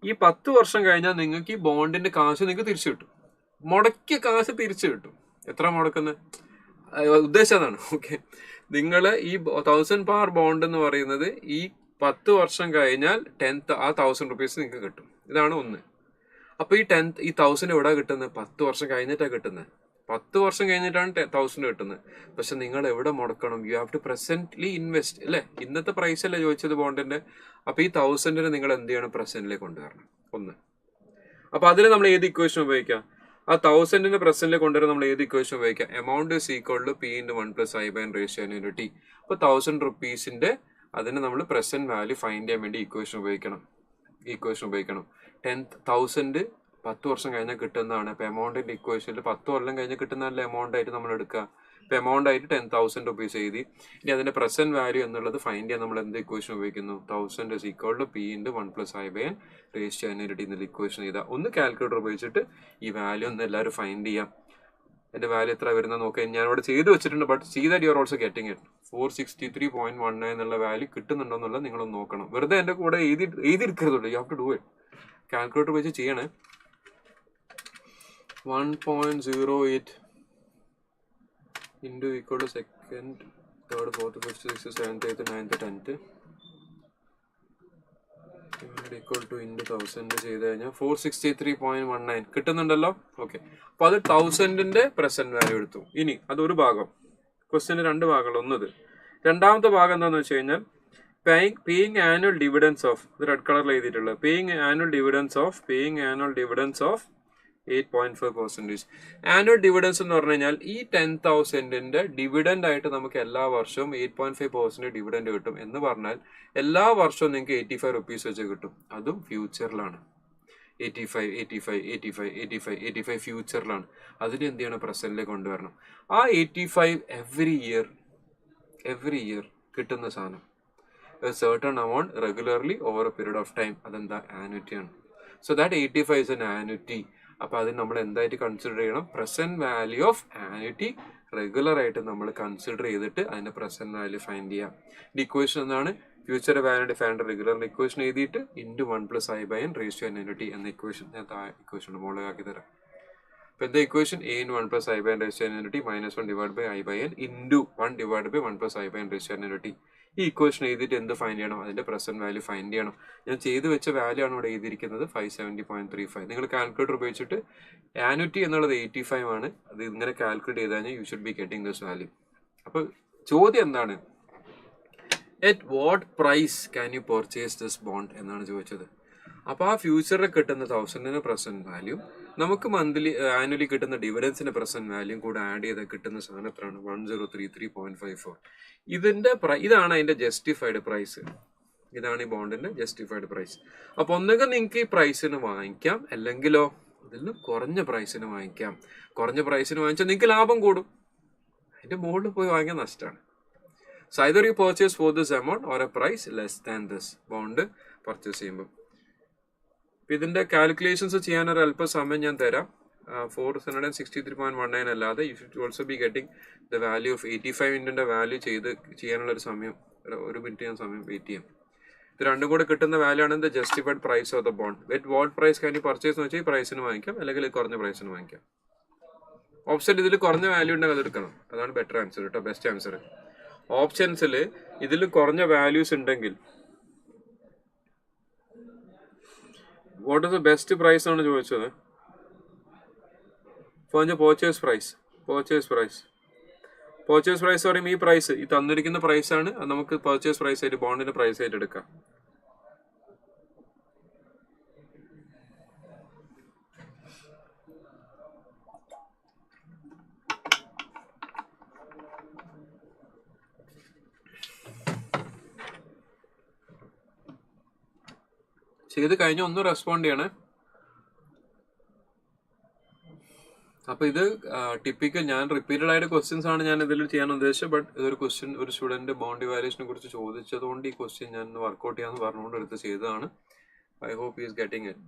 ഈ 10 വർഷം കഴിഞ്ഞാൽ നിങ്ങൾക്ക് ഈ ബോണ്ടിന്റെ കാശ് നിങ്ങൾക്ക് തിരിച്ചു കിട്ടും. മുടക്കിയ കാശ് തിരിച്ചു കിട്ടും. എത്ര മുടക്കുന്നത് ഉദ്ദേശം അതാണ്. ഓക്കെ, നിങ്ങൾ ഈ 1000 പാർ ബോണ്ട് എന്ന് പറയുന്നത് ഈ 10 വർഷം കഴിഞ്ഞാൽ 1000 rupees നിങ്ങൾക്ക് കിട്ടും. ഇതാണ് ഒന്ന്. അപ്പൊ ഈ 1000 എവിടെ കിട്ടുന്നത്? 10 വർഷം കഴിഞ്ഞിട്ടാണ് കിട്ടുന്നത്. 10 വർഷം കഴിഞ്ഞിട്ടാണ് 1000 കിട്ടുന്നത്. പക്ഷെ നിങ്ങൾ എവിടെ മുടക്കണം? You have to presently invest അല്ലേ? ഇന്നത്തെ പ്രൈസ് അല്ലേ ചോദിച്ചത് ബോണ്ടിന്റെ. അപ്പൊ ഈ 1000 നിങ്ങൾ എന്ത് ചെയ്യണം? പ്രസന്റിലേക്ക് കൊണ്ടുവരണം. ഒന്ന്. അപ്പൊ അതിൽ നമ്മൾ ഏത് ഇക്വേഷൻ ഉപയോഗിക്കാം? ആ 1000 പ്രസന്റിലേക്ക് കൊണ്ടുവരാൻ നമ്മൾ ഏത് ഇക്വേഷൻ ഉപയോഗിക്കാം? Amount is equal to P × 1 + I/n ratio × T. അപ്പൊ 1000 rupeesന്റെ അതിന് നമ്മൾ പ്രസന്റ് വാല്യൂ ഫൈൻഡ് ചെയ്യാൻ വേണ്ടി ഇക്വേഷൻ ഉപയോഗിക്കണം. 10,000 10 വർഷം കഴിഞ്ഞാൽ കിട്ടുന്നതാണ്. ഇപ്പൊ എമൗണ്ടിന്റെ ഇക്വേഷനിൽ 10 കൊല്ലം കഴിഞ്ഞാൽ കിട്ടുന്നതല്ല എമൗണ്ട് ആയിട്ട് നമ്മൾ എടുക്കുക. ഇപ്പൊ എമൗണ്ട് ആയിട്ട് 10,000 rupees എഴുതി. ഇനി അതിന്റെ പ്രസന്റ് വാല്യൂ എന്നുള്ളത് ഫൈൻഡ് ചെയ്യാൻ നമ്മൾ എന്ത് ഇക്വേഷൻ ഉപയോഗിക്കുന്നു? 1000 = P × 1 + I/n റേഷ്യോ × T എന്നുള്ള ഇക്വേഷൻ ചെയ്താൽ ഒന്ന് കാൽക്കുലേറ്റർ ഉപയോഗിച്ചിട്ട് ഈ വാല്യൂ ഒന്ന് എല്ലാവരും ഫൈൻഡ് ചെയ്യാം. എന്റെ വാല്യൂ എത്ര വരുന്നത് നോക്കാം. ഞാൻ ഇവിടെ ചെയ്ത് വെച്ചിട്ടുണ്ട്, but see that you are also getting it. 463.19 എന്നുള്ള വാല്യൂ കിട്ടുന്നുണ്ടോ എന്നുള്ളത് നിങ്ങളൊന്ന് നോക്കണം. വെറുതെ എന്റെ കൂടെ എഴുതിയിരിക്കരുതുള്ളൂ. You have to do it. Calculator വെച്ച് ചെയ്യണേ. 1.08 into equal to second, third, fourth, fifth, sixth, seventh, eighth, ninth, 10th equal to into 1000 ചെയ്ത് കഴിഞ്ഞാൽ 463.19 കിട്ടുന്നുണ്ടല്ലോ. ഓക്കെ, അപ്പൊ അത് 1000ന്റെ പ്രസന്റ് വാല്യൂ എടുത്തു. ഇനി അതൊരു ഭാഗം. ക്വസ്റ്റ്യന് 2 ഭാഗങ്ങൾ. ഒന്നത്, രണ്ടാമത്തെ ഭാഗം എന്താണെന്ന് വെച്ച് കഴിഞ്ഞാൽ പേയിങ് ആനുവൽ ഡിവിഡൻസ് ഓഫ്, ഇത് റെഡ് കളറിൽ എഴുതിയിട്ടുള്ളത്, paying annual dividends of 8.5%. Annual dividends എന്ന് പറഞ്ഞു കഴിഞ്ഞാൽ ഈ 10,000ന്റെ ഡിവിഡൻഡ് ആയിട്ട് നമുക്ക് എല്ലാ വർഷവും 8.5% ഡിവിഡൻഡ് കിട്ടും. എന്ന് പറഞ്ഞാൽ എല്ലാ വർഷവും നിങ്ങൾക്ക് 85 rupees വെച്ച് കിട്ടും. അതും ഫ്യൂച്ചറിലാണ്. 85 ഫ്യൂച്ചറിലാണ്. അതിന് എന്ത് ചെയ്യണം? പ്രസന്റിലേക്ക് കൊണ്ടുവരണം. ആ 85 എവറി ഇയർ കിട്ടുന്ന സാധനം, certain amount regularly over a period of time, അതെന്താ? ആനുവിറ്റി ആണ്. So that 85 is an annuity. അപ്പൊ അത് നമ്മൾ എന്തായിട്ട് കൺസിഡർ ചെയ്യണം? Present value of annuity regular ആയിട്ട് നമ്മൾ കൺസിഡർ ചെയ്തിട്ട് അതിന്റെ പ്രസന്റ് വാല്യൂ ഫൈൻഡ് ചെയ്യാം. ഇക്വേഷൻ എന്താണ്? Future value find regular equation എഴുതിയിട്ട് into 1 + I/n റേഷ്യോ ആനുവിറ്റി എന്ന ഇക്വേഷൻ ഞാൻ ഇക്വേഷൻ മുകളിലാക്കി തരാം. അപ്പൊ എന്താ equation? A × 1 + I/n ratio annuity -1 / I/n into 1 / 1 + I/n ratio annuity. ഈ ഇക്വേഷൻ എഴുതിയിട്ട് എന്ത് ഫൈൻഡ് ചെയ്യണം? അതിന്റെ പ്രസന്റ് വാല്യൂ ഫൈൻഡ് ചെയ്യണം. ഞാൻ ചെയ്തു വെച്ച വാല്യൂ ആണ് ഇവിടെ എഴുതിയിരിക്കുന്നത്, 570.35. നിങ്ങൾ കാൽക്കുലേറ്റർ ഉപയോഗിച്ചിട്ട് ആനുവിറ്റി എന്നുള്ളത് 85 ആണ്. അത് ഇങ്ങനെ കാൽക്കുലേറ്റ് ചെയ്ത് കഴിഞ്ഞാൽ you should be getting this value. അപ്പൊ ചോദ്യം എന്താണ്? At what price can you purchase this bond എന്നാണ് ചോദിച്ചത്. അപ്പൊ ആ ഫ്യൂച്ചറിൽ കിട്ടുന്ന 1000ന്റെ പ്രസന്റ് വാല്യൂ നമുക്ക് ആനുവലി കിട്ടുന്ന ഡിവിഡൻസിന്റെ പ്രസന്റ് വാല്യൂ കൂടെ ആഡ് ചെയ്ത് കിട്ടുന്ന സാധനം എത്രയാണ്? 1033.54. ഇതാണ് അതിന്റെ ജസ്റ്റിഫൈഡ് പ്രൈസ്. ഇതാണ് ഈ ബോണ്ടിന്റെ ജസ്റ്റിഫൈഡ് പ്രൈസ്. അപ്പൊ ഒന്നുകിൽ നിങ്ങൾക്ക് ഈ പ്രൈസിന് വാങ്ങിക്കാം, അല്ലെങ്കിലോ അതിൽ കുറഞ്ഞ പ്രൈസിന് വാങ്ങിക്കാം. കുറഞ്ഞ പ്രൈസിന് വാങ്ങിച്ചാൽ നിങ്ങൾക്ക് ലാഭം കൂടും. അതിന്റെ മുകളിൽ പോയി വാങ്ങിയാൽ നഷ്ടമാണ്. So either you purchase for this amount or a price less than this bond purchase ചെയ്യുമ്പോൾ. ഇതിന്റെ കാൽക്കുലേഷൻസ് ചെയ്യാൻ ഒരു അല്പ സമയം ഞാൻ തരാം. 463.19 അല്ലാതെ you should also be getting the value of 85 ഇൻറ്റിന്റെ വാല്യൂ ചെയ്യാനുള്ള ഒരു സമയം, ഒരു മിനിറ്റ് ഞാൻ സമയം വെയിറ്റ് ചെയ്യാം. ഇത് രണ്ടും കൂടെ കിട്ടുന്ന വാല്യൂ ആണ് the justified price of the bond. What what price can you purchase എന്ന് വെച്ചാൽ ഈ പ്രൈസിന് വാങ്ങിക്കാം, അല്ലെങ്കിൽ കുറഞ്ഞ പ്രൈസിന് വാങ്ങിക്കാം. ഓപ്ഷൻ ഇതിൽ കുറഞ്ഞ വാല്യൂ ഉണ്ടെങ്കിൽ അത് എടുക്കണം. അതാണ് ബെറ്റർ ആൻസർ കേട്ടോ, ബെസ്റ്റ് ആൻസർ. ഓപ്ഷൻസിൽ ഇതിൽ കുറഞ്ഞ വാല്യൂസ് ഉണ്ടെങ്കിൽ what is the best price ആണ് ചോദിച്ചത്. പർച്ചേസ് പ്രൈസ് പറയുമ്പോൾ ഈ പ്രൈസ്, ഈ തന്നിരിക്കുന്ന പ്രൈസ് ആണ്, അത് നമുക്ക് പർച്ചേസ് പ്രൈസ് ആയിട്ട്, ബോണ്ടിന്റെ പ്രൈസ് ആയിട്ട് എടുക്കാം. ചെയ്ത് കഴിഞ്ഞ ഒന്ന് റെസ്പോണ്ട് ചെയ്യണേ. അപ്പൊ ഇത് ടിപ്പിക്കൽ, ഞാൻ റിപ്പീറ്റഡ് ആയിട്ട് ക്വസ്റ്റ്യൻസ് ആണ് ഞാൻ ഇതിൽ ചെയ്യാൻ ഉദ്ദേശിച്ചത്. ബട്ട് ഇതൊരു ക്വസ്റ്റ്യൻ ഒരു സ്റ്റുഡന്റ് ബോണ്ട് വാല്യൂഷനെ കുറിച്ച് ചോദിച്ചതുകൊണ്ട് ഈ ക്വസ്റ്റ്യൻ ഞാൻ വർക്ക്ഔട്ട് ചെയ്യാന്ന് പറഞ്ഞുകൊണ്ട് എടുത്ത് ചെയ്തതാണ്. I hope is getting it.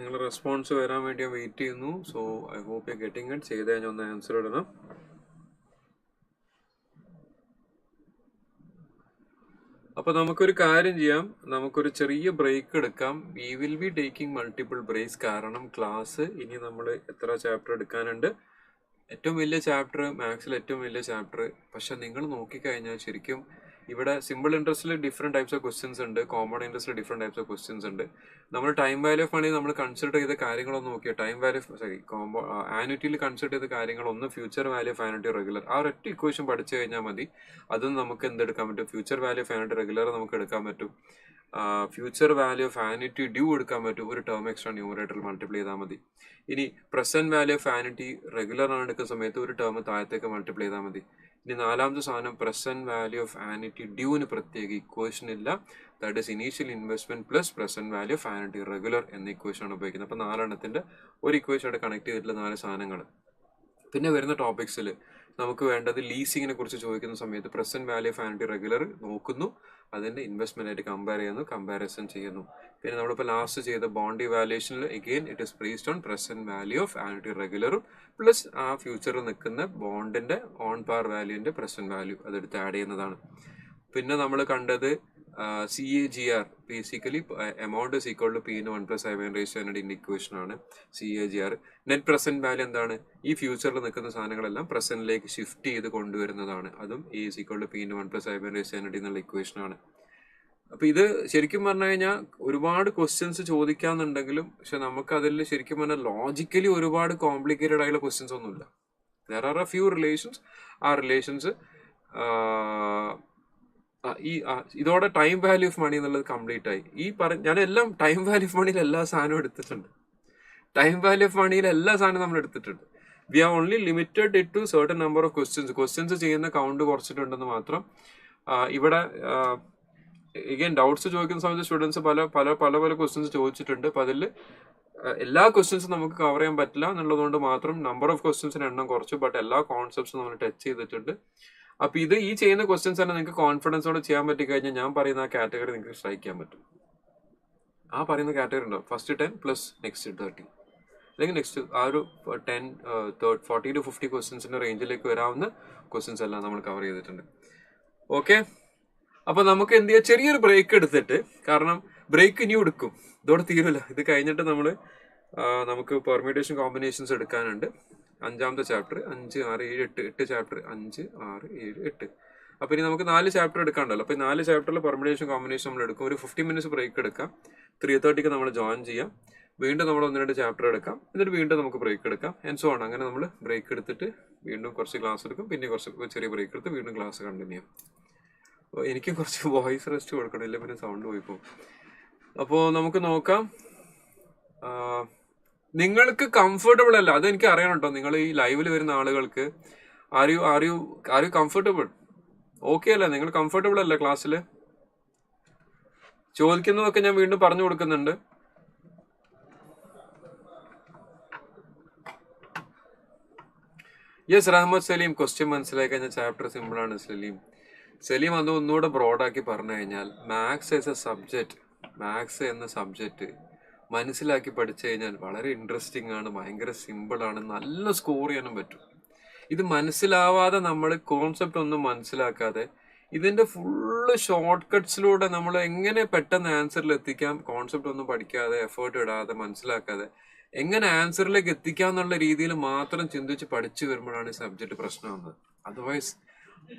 നിങ്ങൾ റെസ്പോൺസ് വരാൻ വേണ്ടി ഞാൻ വെയിറ്റ് ചെയ്യുന്നു. So I hope you getting it. ചെയ്ത് കഴിഞ്ഞാൽ ഒന്ന് ആൻസർ ഇടണം. അപ്പൊ നമുക്കൊരു കാര്യം ചെയ്യാം, നമുക്കൊരു ചെറിയ ബ്രേക്ക് എടുക്കാം. We will be taking multiple breaks. കാരണം ക്ലാസ് ഇനി നമ്മൾ എത്ര ചാപ്റ്റർ എടുക്കാനുണ്ട്. ഏറ്റവും വലിയ ചാപ്റ്റർ മാത്സിൽ, ഏറ്റവും വലിയ ചാപ്റ്റർ. പക്ഷെ നിങ്ങൾ നോക്കിക്കഴിഞ്ഞാൽ ശരിക്കും ഇവിടെ സിമ്പിൾ ഇൻട്രസ്റ്റിൽ ഡിഫറെന്റ് ടൈപ്സ് ഓഫ് ക്വസ്റ്റ്യൻസ് ഉണ്ട്, കോമൺ ഇൻട്രസ്റ്റിൽ ഡിഫറെന്റ് ടൈപ്സ് ഓഫ് ക്വസ്റ്റ്യൻസ് ഉണ്ട്. നമ്മൾ ടൈം വാല്യൂ ഓഫ് മണി നമ്മൾ കൺസിഡർ ചെയ്ത കാര്യങ്ങളൊന്നും നോക്കിയാൽ, ടൈം വാല്യൂ ആനുറ്റിയിൽ കൺസിഡർ ചെയ്ത കാര്യങ്ങളൊന്ന് future value of annuity regular, ആ ഒരൊറ്റ ഇക്വേഷൻ പഠിച്ചു കഴിഞ്ഞാൽ മതി. അതും നമുക്ക് എന്തെടുക്കാൻ പറ്റും, future value of annuity regular നമുക്ക് എടുക്കാൻ പറ്റും, future value of annuity due എടുക്കാൻ പറ്റും. ഒരു ടേം എക്സ്ട്രാ ന്യൂമറേറ്ററിൽ മൾട്ടിപ്ലൈ ചെയ്താൽ മതി. ഇനി present value of annuity regular ആണ് എടുക്കുന്ന സമയത്ത് ഒരു ടേം താഴത്തേക്ക് മൾട്ടിപ്ലൈ ചെയ്താൽ മതി. ഇനി നാലാമത്തെ സാധനം പ്രസന്റ് വാല്യൂ ഓഫ് ആനുറ്റി ഡ്യൂവിന് പ്രത്യേക ഇക്വേഷൻ ഇല്ല. That is initial investment plus present value of annuity regular എന്ന ഇക്വേഷൻ ആണ് ഉപയോഗിക്കുന്നത്. അപ്പൊ 4 ഒരു ഇക്വേഷനായിട്ട് കണക്ട് ചെയ്തിട്ടുള്ള 4 സാധനങ്ങൾ. പിന്നെ വരുന്ന ടോപ്പിക്സിൽ നമുക്ക് വേണ്ടത് ലീസിങ്ങിനെ കുറിച്ച് ചോദിക്കുന്ന സമയത്ത് present value of annuity regular നോക്കുന്നു, അതിന്റെ ഇൻവെസ്റ്റ്മെന്റ് ആയിട്ട് കമ്പയർ ചെയ്യുന്നു, കമ്പാരിസൺ ചെയ്യുന്നു. പിന്നെ നമ്മളിപ്പോൾ ലാസ്റ്റ് ചെയ്ത ബോണ്ട് ഇവാലുവേഷനിൽ again it is based on present value of annuity റെഗുലറും പ്ലസ് ആ ഫ്യൂച്ചറിൽ നിൽക്കുന്ന ബോണ്ടിന്റെ ഓൺ പാർ വാല്യൂവിന്റെ പ്രസന്റ് വാല്യൂ അതെടുത്ത് ആഡ് ചെയ്യുന്നതാണ്. പിന്നെ നമ്മൾ കണ്ടത് CAGR, basically amount is equal to P/1 + I/n equation ആണ് CAGR. നെറ്റ് പ്രസന്റ് വാല്യൂ എന്താണ്, ഈ ഫ്യൂച്ചറിൽ നിൽക്കുന്ന സാധനങ്ങളെല്ലാം പ്രസന്റിലേക്ക് ഷിഫ്റ്റ് ചെയ്ത് കൊണ്ടുവരുന്നതാണ്. അതും A = P/1 + I/n എന്നുള്ള ഇക്വേഷൻ ആണ്. അപ്പൊ ഇത് ശരിക്കും പറഞ്ഞു കഴിഞ്ഞാൽ ഒരുപാട് ക്വസ്റ്റ്യൻസ് ചോദിക്കാന്നുണ്ടെങ്കിലും, പക്ഷെ നമുക്ക് അതിൽ ശരിക്കും പറഞ്ഞാൽ ലോജിക്കലി ഒരുപാട് കോംപ്ലിക്കേറ്റഡ് ആയിട്ടുള്ള ക്വസ്റ്റ്യൻസ് ഒന്നുമില്ല. There are a few relations. ആ റിലേഷൻസ് ഇതോടെ ടൈം വാല്യൂ ഓഫ് മണി എന്നുള്ളത് കംപ്ലീറ്റ് ആയി. ഞാൻ എല്ലാം ടൈം വാല്യൂ ഓഫ് മണിയിൽ എല്ലാ സാധനവും എടുത്തിട്ടുണ്ട്. ടൈം വാല്യൂ ഓഫ് മണിയിൽ എല്ലാ സാധനവും നമ്മൾ എടുത്തിട്ടുണ്ട്. We are only limited it to certain number of questions ചെയ്യുന്ന കൗണ്ട് കുറച്ചിട്ടുണ്ടെന്ന് മാത്രം. ഇവിടെ again ഡൗട്ട്സ് ചോദിക്കുന്ന സമയത്ത് സ്റ്റുഡൻസ് പല പല പല പല ക്വസ്റ്റ്യൻസ് ചോദിച്ചിട്ടുണ്ട്. അപ്പൊ അതിൽ എല്ലാ ക്വസ്റ്റ്യൻസും നമുക്ക് കവർ ചെയ്യാൻ പറ്റില്ല എന്നുള്ളതുകൊണ്ട് മാത്രം നമ്പർ ഓഫ് ക്വസ്റ്റ്യൻസിന് എണ്ണം കുറച്ചു. ബട്ട് എല്ലാ കോൺസെപ്റ്റ്സും നമ്മൾ ടച്ച് ചെയ്തിട്ടുണ്ട്. അപ്പൊ ഈ ചെയ്യുന്ന ക്വസ്റ്റ്യൻസ് തന്നെ നിങ്ങൾക്ക് കോൺഫിഡൻസോടെ ചെയ്യാൻ പറ്റി കഴിഞ്ഞാൽ ഞാൻ പറയുന്ന ആ കാറ്റഗറി നിങ്ങൾക്ക് സ്ട്രൈക്ക് ചെയ്യാൻ പറ്റും. ആ പറയുന്ന കാറ്റഗറി ഉണ്ടാവും. ഫസ്റ്റ് 10 പ്ലസ് നെക്സ്റ്റ് 30, അല്ലെങ്കിൽ നെക്സ്റ്റ് ആ ഒരു 40 to 50 ക്വസ്റ്റ്യൻസിന്റെ റേഞ്ചിലേക്ക് വരാവുന്ന ക്വസ്റ്റ്യൻസ് എല്ലാം നമ്മൾ കവർ ചെയ്തിട്ടുണ്ട്. ഓക്കെ, അപ്പൊ നമുക്ക് എന്ത് ചെയ്യാം, ചെറിയൊരു ബ്രേക്ക് എടുത്തിട്ട്, കാരണം ബ്രേക്ക് ഇനിയും എടുക്കും, ഇതോടെ തീരുമല്ല. ഇത് കഴിഞ്ഞിട്ട് നമുക്ക് പെർമ്യൂട്ടേഷൻ കോമ്പിനേഷൻസ് എടുക്കാനുണ്ട്. 5ാമത്തെ ചാപ്റ്റർ 5, 6, 7, 8 ചാപ്റ്റർ 5, 6, 7, 8. അപ്പൊ ഇനി നമുക്ക് 4 ചാപ്റ്റർ എടുക്കാണ്ടല്ലോ. അപ്പൊ 4 ചാപ്റ്ററിൽ പെർമ്യൂട്ടേഷൻ കോമ്പിനേഷൻ നമ്മൾ എടുക്കും. ഒരു 15 മിനിറ്റ്സ് ബ്രേക്ക് എടുക്കാം. 3:30 നമ്മൾ ജോയിൻ ചെയ്യാം. വീണ്ടും നമ്മൾ 1-2 ചാപ്റ്റർ എടുക്കാം. എന്നിട്ട് വീണ്ടും നമുക്ക് ബ്രേക്ക് എടുക്കാം. ആൻഡ് സോ ആണ്. അങ്ങനെ നമ്മൾ ബ്രേക്ക് എടുത്തിട്ട് വീണ്ടും കുറച്ച് ക്ലാസ് എടുക്കും. പിന്നെ കുറച്ച് ചെറിയ ബ്രേക്ക് എടുത്ത് വീണ്ടും ക്ലാസ് കണ്ടിന്യൂ ചെയ്യും. എനിക്ക് കുറച്ച് വോയിസ് റെസ്റ്റ് കൊടുക്കണില്ല, പിന്നെ സൗണ്ട് പോയിപ്പോ. അപ്പോൾ നമുക്ക് നോക്കാം. നിങ്ങൾക്ക് കംഫർട്ടബിൾ അല്ല, അതെനിക്ക് അറിയണം കേട്ടോ. നിങ്ങൾ ഈ ലൈവിൽ വരുന്ന ആളുകൾക്ക് ആർ യു കംഫർട്ടബിൾ? ഓക്കെ അല്ലേ? നിങ്ങൾ കംഫർട്ടബിൾ അല്ലേ ക്ലാസ്സിൽ? ചോദിക്കുന്നതൊക്കെ ഞാൻ വീണ്ടും പറഞ്ഞു കൊടുക്കുന്നുണ്ട്. യെസ് റഹ്മദ് സലീം, ക്വസ്റ്റ്യൻ മനസ്സിലായി കഴിഞ്ഞാൽ ചാപ്റ്റർ സിമ്പിൾ ആണ് സലീം. സെലിം അത് ഒന്നുകൂടെ ബ്രോഡാക്കി പറഞ്ഞു കഴിഞ്ഞാൽ മാത്സ് എന്ന സബ്ജക്റ്റ് മനസ്സിലാക്കി പഠിച്ചു കഴിഞ്ഞാൽ വളരെ ഇൻട്രസ്റ്റിംഗ് ആണ്, ഭയങ്കര സിമ്പിളാണ്, നല്ല സ്കോർ ചെയ്യാനും പറ്റും. ഇത് മനസ്സിലാവാതെ നമ്മൾ കോൺസെപ്റ്റ് ഒന്നും മനസ്സിലാക്കാതെ ഇതിന്റെ ഫുള്ള് ഷോർട്ട് കട്ട്സിലൂടെ നമ്മൾ എങ്ങനെ പെട്ടെന്ന് ആൻസറിൽ എത്തിക്കാം, കോൺസെപ്റ്റ് ഒന്നും പഠിക്കാതെ എഫേർട്ട് ഇടാതെ മനസ്സിലാക്കാതെ എങ്ങനെ ആൻസറിലേക്ക് എത്തിക്കാം എന്നുള്ള രീതിയിൽ മാത്രം ചിന്തിച്ച് പഠിച്ചു വരുമ്പോഴാണ് ഈ സബ്ജക്റ്റ് പ്രശ്നമാകുന്നത്. അതർവൈസ്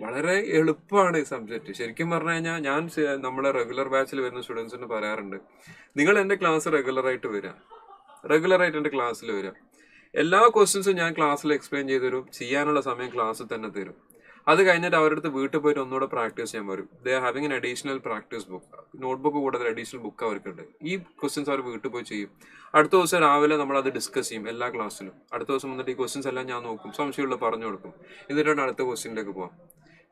വളരെ എളുപ്പമാണ് ഈ സബ്ജക്റ്റ്. ശരിക്കും പറഞ്ഞു കഴിഞ്ഞാൽ ഞാൻ നമ്മളെ റെഗുലർ ബാച്ചിൽ വരുന്ന സ്റ്റുഡൻസിന് പറയാറുണ്ട്, നിങ്ങൾ എൻ്റെ ക്ലാസ് റെഗുലറായിട്ട് എൻ്റെ ക്ലാസ്സിൽ വരിക. എല്ലാ ക്വസ്റ്റ്യൻസും ഞാൻ ക്ലാസ്സിൽ എക്സ്പ്ലെയിൻ ചെയ്ത് തരും, ചെയ്യാനുള്ള സമയം ക്ലാസ്സിൽ തന്നെ തരും. അത് കഴിഞ്ഞിട്ട് അവരുടെ അടുത്ത് വീട്ടിൽ പോയിട്ട് ഒന്നുകൂടെ പ്രാക്ടീസ് ചെയ്യാൻ വരും. They are having N additional practice book, notebook കൂടാതെ അഡീഷണൽ ബുക്ക് അവർക്കുണ്ട്. ഈ ക്വസ്റ്റ്യൻസ് അവർ വീട്ടിൽ പോയി ചെയ്യും. അടുത്ത ദിവസം രാവിലെ നമ്മൾ അത് ഡിസ്കസ് ചെയ്യും എല്ലാ ക്ലാസ്സിലും. അടുത്ത ദിവസം വന്നിട്ട് ഈ ക്വസ്റ്റ്യൻസ് എല്ലാം ഞാൻ നോക്കും, സംശയമുള്ള പറഞ്ഞു കൊടുക്കും. എന്നിട്ടാണ് അടുത്ത ക്വസ്റ്റ്യനിലേക്ക് പോകാം.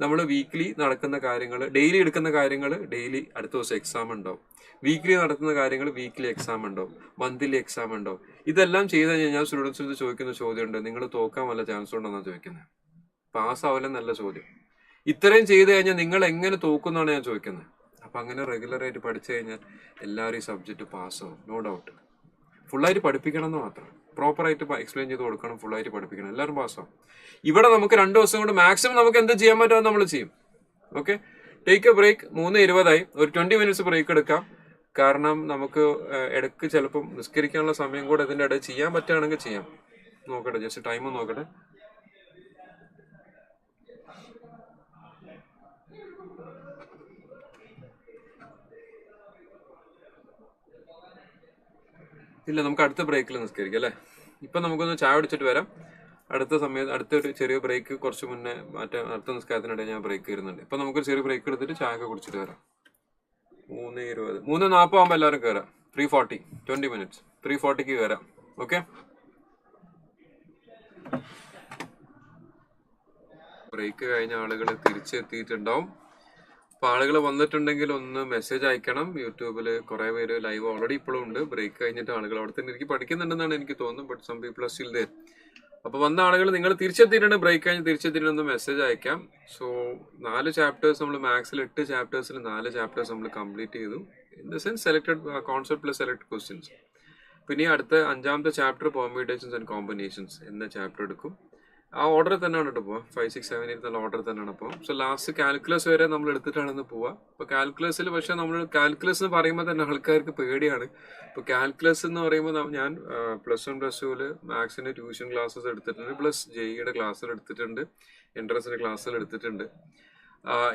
നമ്മൾ വീക്ക്ലി നടക്കുന്ന കാര്യങ്ങൾ, ഡെയിലി എടുക്കുന്ന കാര്യങ്ങൾ ഡെയിലി അടുത്ത ദിവസം എക്സാം ഉണ്ടാവും. വീക്ക്ലി നടത്തുന്ന കാര്യങ്ങൾ വീക്ക്ലി എക്സാം ഉണ്ടാവും, മന്ത്ലി എക്സാം ഉണ്ടാവും. ഇതെല്ലാം ചെയ്ത് കഴിഞ്ഞാൽ സ്റ്റുഡൻസിന് ചോദിക്കുന്ന ചോദ്യമുണ്ട്, നിങ്ങൾ തോക്കാൻ വല്ല ചാൻസ് ഉണ്ടെന്നാണ് ചോദിക്കുന്നത്. പാസ്സാവലെന്നല്ല ചോദ്യം. ഇത്രയും ചെയ്ത് കഴിഞ്ഞാൽ നിങ്ങൾ എങ്ങനെ തോക്കുന്നാണ് ഞാൻ ചോദിക്കുന്നത്. അപ്പൊ അങ്ങനെ റെഗുലറായിട്ട് പഠിച്ചു കഴിഞ്ഞാൽ എല്ലാവരും ഈ സബ്ജക്റ്റ് പാസ്സാവും, നോ ഡൗട്ട്. ഫുള്ളായിട്ട് പഠിപ്പിക്കണം എന്ന് മാത്രം, പ്രോപ്പറായിട്ട് എക്സ്പ്ലെയിൻ ചെയ്ത് കൊടുക്കണം, ഫുള്ളായിട്ട് പഠിപ്പിക്കണം, എല്ലാവരും പാസ്സാവും. ഇവിടെ നമുക്ക് 2 ദിവസം കൊണ്ട് മാക്സിമം നമുക്ക് എന്ത് ചെയ്യാൻ പറ്റുമോ നമ്മൾ ചെയ്യും. Okay, take A break. 3:20 ഒരു 20 മിനിറ്റ്സ് ബ്രേക്ക് എടുക്കാം. കാരണം നമുക്ക് ഇടയ്ക്ക് ചിലപ്പം നിസ്കരിക്കാനുള്ള സമയം കൂടെ ഇതിൻ്റെ ഇടയിൽ ചെയ്യാൻ പറ്റുകയാണെങ്കിൽ ചെയ്യാം. നോക്കട്ടെ, ജസ്റ്റ് ടൈം നോക്കട്ടെ. ഇല്ല, നമുക്ക് അടുത്ത ബ്രേക്കിൽ നിസ്കരിക്കാം അല്ലേ. ഇപ്പം നമുക്കൊന്ന് ചായ കുടിച്ചിട്ട് വരാം. അടുത്തൊരു ചെറിയ ബ്രേക്ക് കുറച്ച് മുന്നേ അടുത്ത നിസ്കാരത്തിനിടയിൽ ഞാൻ ബ്രേക്ക് വരുന്നുണ്ട്. ഇപ്പം നമുക്കൊരു ചെറിയ ബ്രേക്ക് എടുത്തിട്ട് ചായ ഒക്കെ കുടിച്ചിട്ട് വരാം. 3:20 3:40 ആകുമ്പോൾ എല്ലാവരും കയറാം. 3:40 20 മിനിറ്റ്സ് 3:40 കയറാം. ഓക്കെ, ബ്രേക്ക് കഴിഞ്ഞ ആളുകൾ തിരിച്ചെത്തിയിട്ടുണ്ടാവും. അപ്പൊ ആളുകൾ വന്നിട്ടുണ്ടെങ്കിൽ ഒന്ന് മെസ്സേജ് അയക്കണം. യൂട്യൂബിൽ കുറെ പേര് ലൈവ് ഓൾറെഡി ഇപ്പോഴും ഉണ്ട്. ബ്രേക്ക് കഴിഞ്ഞിട്ട് ആളുകൾ അവിടെ തന്നെ എനിക്ക് പഠിക്കുന്നുണ്ടെന്നാണ് എനിക്ക് തോന്നുന്നത്. But some people are still there. അപ്പൊ വന്ന ആളുകൾ നിങ്ങൾ തിരിച്ചെത്തിയിട്ടുണ്ട്, ബ്രേക്ക് കഴിഞ്ഞ് തിരിച്ചെത്തിയിട്ടുണ്ട്, മെസ്സേജ് അയക്കാം. സോ 4 ചാപ്റ്റേഴ്സ് നമ്മൾ മാത്സിൽ 8 ചാപ്റ്റേഴ്സിൽ 4 ചാപ്റ്റേഴ്സ് നമ്മൾ കംപ്ലീറ്റ് ചെയ്തു. In the sense selected concept plus select questions. പിന്നെ അടുത്ത 5ാമത്തെ ചാപ്റ്റർ പെർമ്യൂട്ടേഷൻസ് ആൻഡ് കോമ്പിനേഷൻസ് എന്ന ചാപ്റ്റർ എടുക്കും. ആ ഓർഡർ തന്നെയാണ് കേട്ടോ പോവാ. 5, 6, 7, 8 എന്നുള്ള ഓർഡർ തന്നെയാണ് പോവാം. സോ ലാസ്റ്റ് കാൽക്കുലസ് വരെ നമ്മൾ എടുത്തിട്ടാണെന്ന് പോവാ. അപ്പൊ കാൽക്കുലസിൽ പക്ഷെ നമ്മൾ കാൽക്കുലസ് എന്ന് പറയുമ്പോൾ തന്നെ ആൾക്കാർക്ക് പേടിയാണ്. ഇപ്പൊ കാൽക്കുലസ് എന്ന് പറയുമ്പോൾ ഞാൻ +1 +2 മാത്സിന്റെ ട്യൂഷൻ ക്ലാസ്സസ് എടുത്തിട്ടുണ്ട്, പ്ലസ് ജെഇയുടെ ക്ലാസ്സിൽ എടുത്തിട്ടുണ്ട്, എൻട്രൻസിന്റെ ക്ലാസ്സിൽ എടുത്തിട്ടുണ്ട്.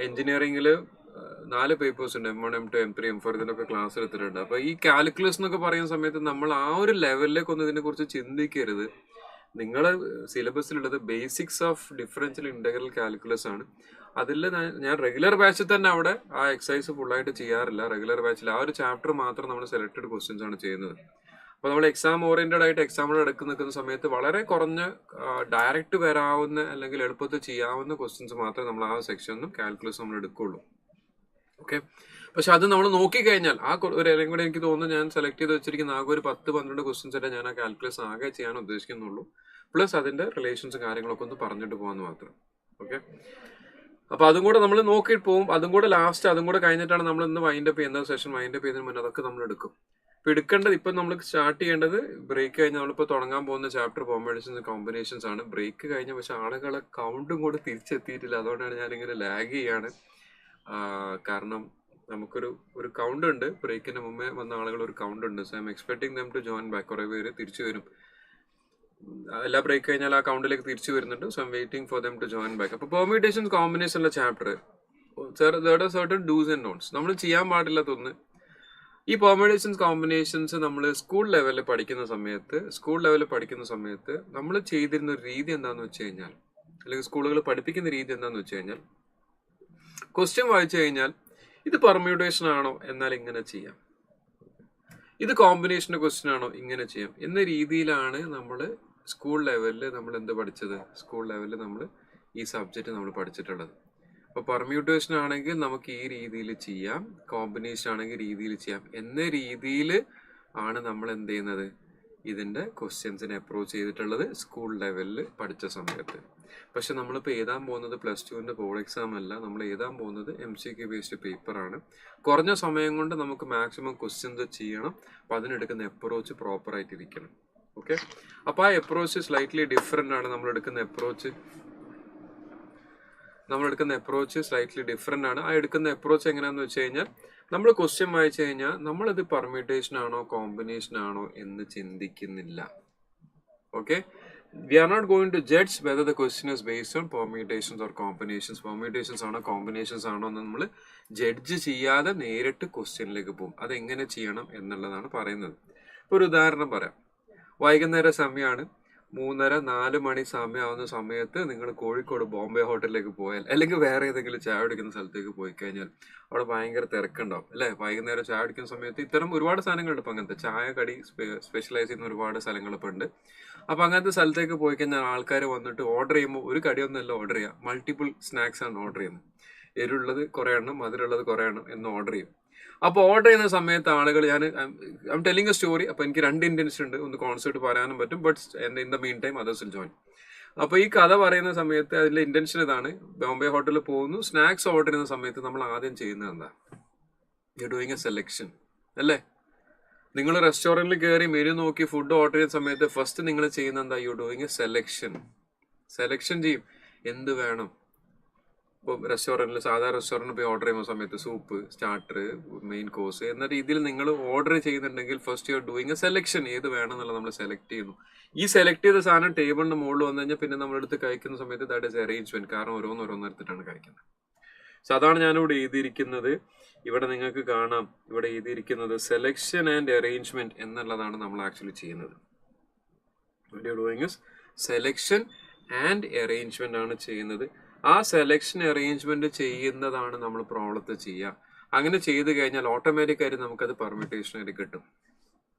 എഞ്ചിനീയറിംഗിൽ 4 പേപ്പേഴ്സ് ഉണ്ട്, M1, M2, M3, M4 ഇതിനൊക്കെ ക്ലാസ് എടുത്തിട്ടുണ്ട്. അപ്പൊ ഈ കാൽക്കുലസ് എന്നൊക്കെ പറയുന്ന സമയത്ത് നമ്മൾ ആ ഒരു ലെവലിലേക്ക് ഒന്നും ഇതിനെ കുറിച്ച് ചിന്തിക്കരുത്. നിങ്ങളുടെ സിലബസിലുള്ളത് basics of differential integral calculus ആണ്. അതിൽ ഞാൻ റെഗുലർ ബാച്ചിൽ തന്നെ അവിടെ ആ എക്സസൈസ് ഫുള്ളായിട്ട് ചെയ്യാറില്ല. റെഗുലർ ബാച്ചിൽ ആ ഒരു ചാപ്റ്റർ മാത്രം നമ്മൾ സെലക്ടഡ് ക്വസ്റ്റ്യൻസ് ആണ് ചെയ്യുന്നത്. അപ്പോൾ നമ്മൾ എക്സാം ഓറിയന്റഡ് ആയിട്ട് എക്സാമിൽ നിൽക്കുന്ന സമയത്ത് വളരെ കുറഞ്ഞ ഡയറക്റ്റ് വരാവുന്ന അല്ലെങ്കിൽ എളുപ്പത്തിൽ ചെയ്യാവുന്ന ക്വസ്റ്റ്യൻസ് മാത്രമേ നമ്മൾ ആ സെക്ഷനിലും കാൽക്കുലസ് നമ്മൾ എടുക്കുള്ളൂ. ഓക്കെ, പക്ഷെ അത് നമ്മൾ നോക്കിക്കഴിഞ്ഞാൽ ആ ഒരു ഇലയും കൂടെ എനിക്ക് തോന്നുന്നു ഞാൻ സെലക്ട് ചെയ്ത് വെച്ചിരിക്കുന്ന ആകെ ഒരു 10-12 ക്വസ്റ്റ്യൻസ് ആയിട്ട് ഞാൻ ആ കാൽക്കുലസ് ആകെ ചെയ്യാൻ ഉദ്ദേശിക്കുന്നുള്ളൂ. പ്ലസ് അതിന്റെ റിലേഷൻസ് കാര്യങ്ങളൊക്കെ ഒന്ന് പറഞ്ഞിട്ട് പോകാന്ന് മാത്രം. ഓക്കെ, അപ്പൊ അതും കൂടെ നമ്മൾ നോക്കിയിട്ട് പോകും. അതും കൂടെ ലാസ്റ്റ് അതും കൂടെ കഴിഞ്ഞിട്ടാണ് നമ്മൾ ഇന്ന് വൈൻഡപ്പ് ചെയ്യുന്ന സെഷൻ. വൈൻഡപ്പ് ചെയ്യുന്നതിന് മുന്നേ അതൊക്കെ നമ്മൾ എടുക്കും. ഇപ്പൊ എടുക്കേണ്ടത്, ഇപ്പൊ നമ്മൾ സ്റ്റാർട്ട് ചെയ്യേണ്ടത് ബ്രേക്ക് കഴിഞ്ഞ് നമ്മളിപ്പോൾ തുടങ്ങാൻ പോകുന്ന ചാപ്റ്റർ പെർമ്യൂട്ടേഷൻസ് കോമ്പിനേഷൻസ് ആണ്. ബ്രേക്ക് കഴിഞ്ഞ പക്ഷെ ആളുകളെ കൗണ്ടും കൂടെ തിരിച്ചെത്തിയിട്ടില്ല. അതുകൊണ്ടാണ് ഞാനിങ്ങനെ ലാഗ് ചെയ്യാണ്. കാരണം നമുക്കൊരു കൗണ്ട് ഉണ്ട്. ബ്രേക്കിന് മുമ്പേ വന്ന ആളുകൾ ഒരു കൗണ്ട് ഉണ്ട്. So I'm expecting them to join back. കുറെ പേര് തിരിച്ചു വരും. എല്ലാ ബ്രേക്ക് കഴിഞ്ഞാൽ ആ കൗണ്ടിലേക്ക് തിരിച്ചു വരുന്നുണ്ട്. So I'm waiting for them to join back. അപ്പൊ പെർമ്യൂട്ടേഷൻസ് കോമ്പിനേഷൻ ഉള്ള chapter certain dos and don'ts. നമ്മൾ ചെയ്യാൻ പാടില്ലാത്തൊന്ന്, ഈ പെർമ്യൂട്ടേഷൻസ് കോമ്പിനേഷൻസ് നമ്മൾ സ്കൂൾ ലെവലിൽ പഠിക്കുന്ന സമയത്ത് നമ്മൾ ചെയ്തിരുന്ന ഒരു രീതി എന്താണെന്ന് വെച്ച് കഴിഞ്ഞാൽ, അല്ലെങ്കിൽ സ്കൂളുകൾ പഠിപ്പിക്കുന്ന രീതി എന്താണെന്ന് വെച്ച് കഴിഞ്ഞാൽ, ക്വസ്റ്റ്യൻ വായിച്ചു കഴിഞ്ഞാൽ ഇത് പെർമ്യൂട്ടേഷൻ ആണോ എന്നാൽ ഇങ്ങനെ ചെയ്യാം, ഇത് കോമ്പിനേഷൻ്റെ ക്വസ്റ്റ്യൻ ആണോ ഇങ്ങനെ ചെയ്യാം എന്ന രീതിയിലാണ് നമ്മൾ സ്കൂൾ ലെവലിൽ നമ്മൾ എന്ത് പഠിച്ചത്. സ്കൂൾ ലെവലിൽ നമ്മൾ ഈ സബ്ജക്റ്റ് നമ്മൾ പഠിച്ചിട്ടുള്ളത്. അപ്പോൾ പെർമ്യൂട്ടേഷൻ ആണെങ്കിൽ നമുക്ക് ഈ രീതിയിൽ ചെയ്യാം, കോമ്പിനേഷൻ ആണെങ്കിൽ രീതിയിൽ ചെയ്യാം എന്ന രീതിയിൽ ആണ് നമ്മൾ എന്ത് ചെയ്യുന്നത്, ഇതിൻ്റെ ക്വസ്റ്റ്യൻസിനെ അപ്രോച്ച് ചെയ്തിട്ടുള്ളത് സ്കൂൾ ലെവലിൽ പഠിച്ച സമയത്ത്. പക്ഷെ നമ്മളിപ്പോൾ എഴുതാൻ പോകുന്നത് +2 ബോർഡ് എക്സാം അല്ല, നമ്മൾ എഴുതാൻ പോകുന്നത് MCQ ബേസ്ഡ് പേപ്പറാണ്. കുറഞ്ഞ സമയം കൊണ്ട് നമുക്ക് മാക്സിമം ക്വസ്റ്റ്യൻസ് ചെയ്യണം. അപ്പോൾ അതിനെടുക്കുന്ന അപ്രോച്ച് പ്രോപ്പറായിട്ടിരിക്കണം. ഓക്കെ, അപ്പോൾ ആ അപ്രോച്ച് സ്ലൈറ്റ്ലി ഡിഫറെൻ്റ് ആണ്. നമ്മളെടുക്കുന്ന അപ്രോച്ച് സ്ലൈറ്റ്ലി ഡിഫറെൻ്റ് ആണ്. ആ എടുക്കുന്ന അപ്രോച്ച് എങ്ങനെയാണെന്ന് വെച്ച് കഴിഞ്ഞാൽ, നമ്മൾ ക്വസ്റ്റ്യൻ വായിച്ചു കഴിഞ്ഞാൽ നമ്മളത് പെർമ്യൂട്ടേഷൻ ആണോ കോമ്പിനേഷൻ ആണോ എന്ന് ചിന്തിക്കുന്നില്ല. Okay, we are not going to judge whether the question is based on permutations or combinations. Permutations ആണോ കോമ്പിനേഷൻസ് ആണോ എന്ന് നമ്മൾ ജഡ്ജ് ചെയ്യാതെ നേരിട്ട് ക്വസ്റ്റ്യനിലേക്ക് പോകും. അതെങ്ങനെ ചെയ്യണം എന്നുള്ളതാണ് പറയുന്നത്. ഇപ്പോൾ ഒരു ഉദാഹരണം പറയാം. വൈകുന്നേര സമയമാണ്, 3:30-4 മണി സമയമാവുന്ന സമയത്ത് നിങ്ങൾ കോഴിക്കോട് ബോംബെ ഹോട്ടലിലേക്ക് പോയാൽ, അല്ലെങ്കിൽ വേറെ ഏതെങ്കിലും ചായ കുടിക്കുന്ന സ്ഥലത്തേക്ക് പോയി കഴിഞ്ഞാൽ അവിടെ ഭയങ്കര തിരക്കുണ്ടാവും അല്ലേ? വൈകുന്നേരം ചായ കുടിക്കുന്ന സമയത്ത് ഇത്തരം ഒരുപാട് സാധനങ്ങളുണ്ട്. ഇപ്പം അങ്ങനത്തെ ചായ കടി സ്പെഷ്യലൈസ് ചെയ്യുന്ന ഒരുപാട് സ്ഥലങ്ങളിപ്പോൾ ഉണ്ട്. അപ്പം അങ്ങനത്തെ സ്ഥലത്തേക്ക് പോയി കഴിഞ്ഞാൽ ആൾക്കാർ വന്നിട്ട് ഓർഡർ ചെയ്യുമ്പോൾ ഒരു കടിയൊന്നുമല്ല ഓർഡർ ചെയ്യുക, മൾട്ടിപ്പിൾ സ്നാക്സ് ആണ് ഓർഡർ ചെയ്യുന്നത്. എരിവുള്ളത് കുറേ എണ്ണം, മധുരമുള്ളത് കുറേ എണ്ണം എന്ന് ഓർഡർ ചെയ്യും. അപ്പോൾ ഓർഡർ ചെയ്യുന്ന സമയത്ത് ആളുകൾ, ഐ ടെല്ലിങ് എ സ്റ്റോറി. അപ്പോൾ എനിക്ക് 2 ഇന്റൻഷൻ ഉണ്ട്. ഒന്ന് കോൺസെപ്റ്റ് പറയാനും പറ്റും, but in the mean time others will join. അപ്പോൾ ഈ കഥ പറയുന്ന സമയത്ത് അതിലെ ഇന്റൻഷൻ ഇതാണ്. ബോംബെ ഹോട്ടലിൽ പോകുന്നു, സ്നാക്സ് ഓർഡർ ചെയ്യുന്ന സമയത്ത് നമ്മൾ ആദ്യം ചെയ്യുന്നത് എന്താ? യു ഡൂയിങ് എ സെലക്ഷൻ അല്ലേ? നിങ്ങൾ റെസ്റ്റോറൻറ്റിൽ കയറി മെനു നോക്കി ഫുഡ് ഓർഡർ ചെയ്യുന്ന സമയത്ത് ഫസ്റ്റ് നിങ്ങൾ ചെയ്യുന്ന എന്താ? യു ഡൂയിങ് എ സെലക്ഷൻ ചെയ്യും. എന്ത് വേണം? ഇപ്പോൾ റെസ്റ്റോറൻറ്റിൽ, സാധാരണ റെസ്റ്റോറൻറ്റിൽ പോയി ഓർഡർ ചെയ്യുന്ന സമയത്ത് സൂപ്പ്, സ്റ്റാർട്ടർ, മെയിൻ കോഴ്സ് എന്ന രീതിയിൽ നിങ്ങൾ ഓർഡർ ചെയ്യുന്നുണ്ടെങ്കിൽ first you are doing A selection. ഏത് വേണം എന്നുള്ളത് നമ്മൾ സെലക്ട് ചെയ്യുന്നു. ഈ സെലക്ട് ചെയ്ത സാധനം ടേബിളിൻ്റെ മുകളിൽ വന്നു കഴിഞ്ഞാൽ പിന്നെ നമ്മളെടുത്ത് കഴിക്കുന്ന സമയത്ത് ദാറ്റ് ഈസ് അറേഞ്ച്മെന്റ്. കാരണം ഓരോന്നോരോന്നെടുത്തിട്ടാണ് കഴിക്കുന്നത്. സോ അതാണ് ഞാനിവിടെ എഴുതിയിരിക്കുന്നത്. ഇവിടെ നിങ്ങൾക്ക് കാണാം, ഇവിടെ എഴുതിയിരിക്കുന്നത് സെലക്ഷൻ ആൻഡ് അറേഞ്ച്മെന്റ് എന്നുള്ളതാണ് നമ്മൾ ആക്ച്വലി ചെയ്യുന്നത്. സെലക്ഷൻ ആൻഡ് അറേഞ്ച്മെന്റ് ആണ് ചെയ്യുന്നത്. ആ സെലക്ഷൻ അറേഞ്ച്മെന്റ് ചെയ്യുന്നതാണ് നമ്മൾ പ്രോബ്ലത്തിൽ ചെയ്യുക. അങ്ങനെ ചെയ്ത് കഴിഞ്ഞാൽ ഓട്ടോമാറ്റിക്കായിട്ട് നമുക്കത് പെർമ്യൂട്ടേഷനായിട്ട് കിട്ടും.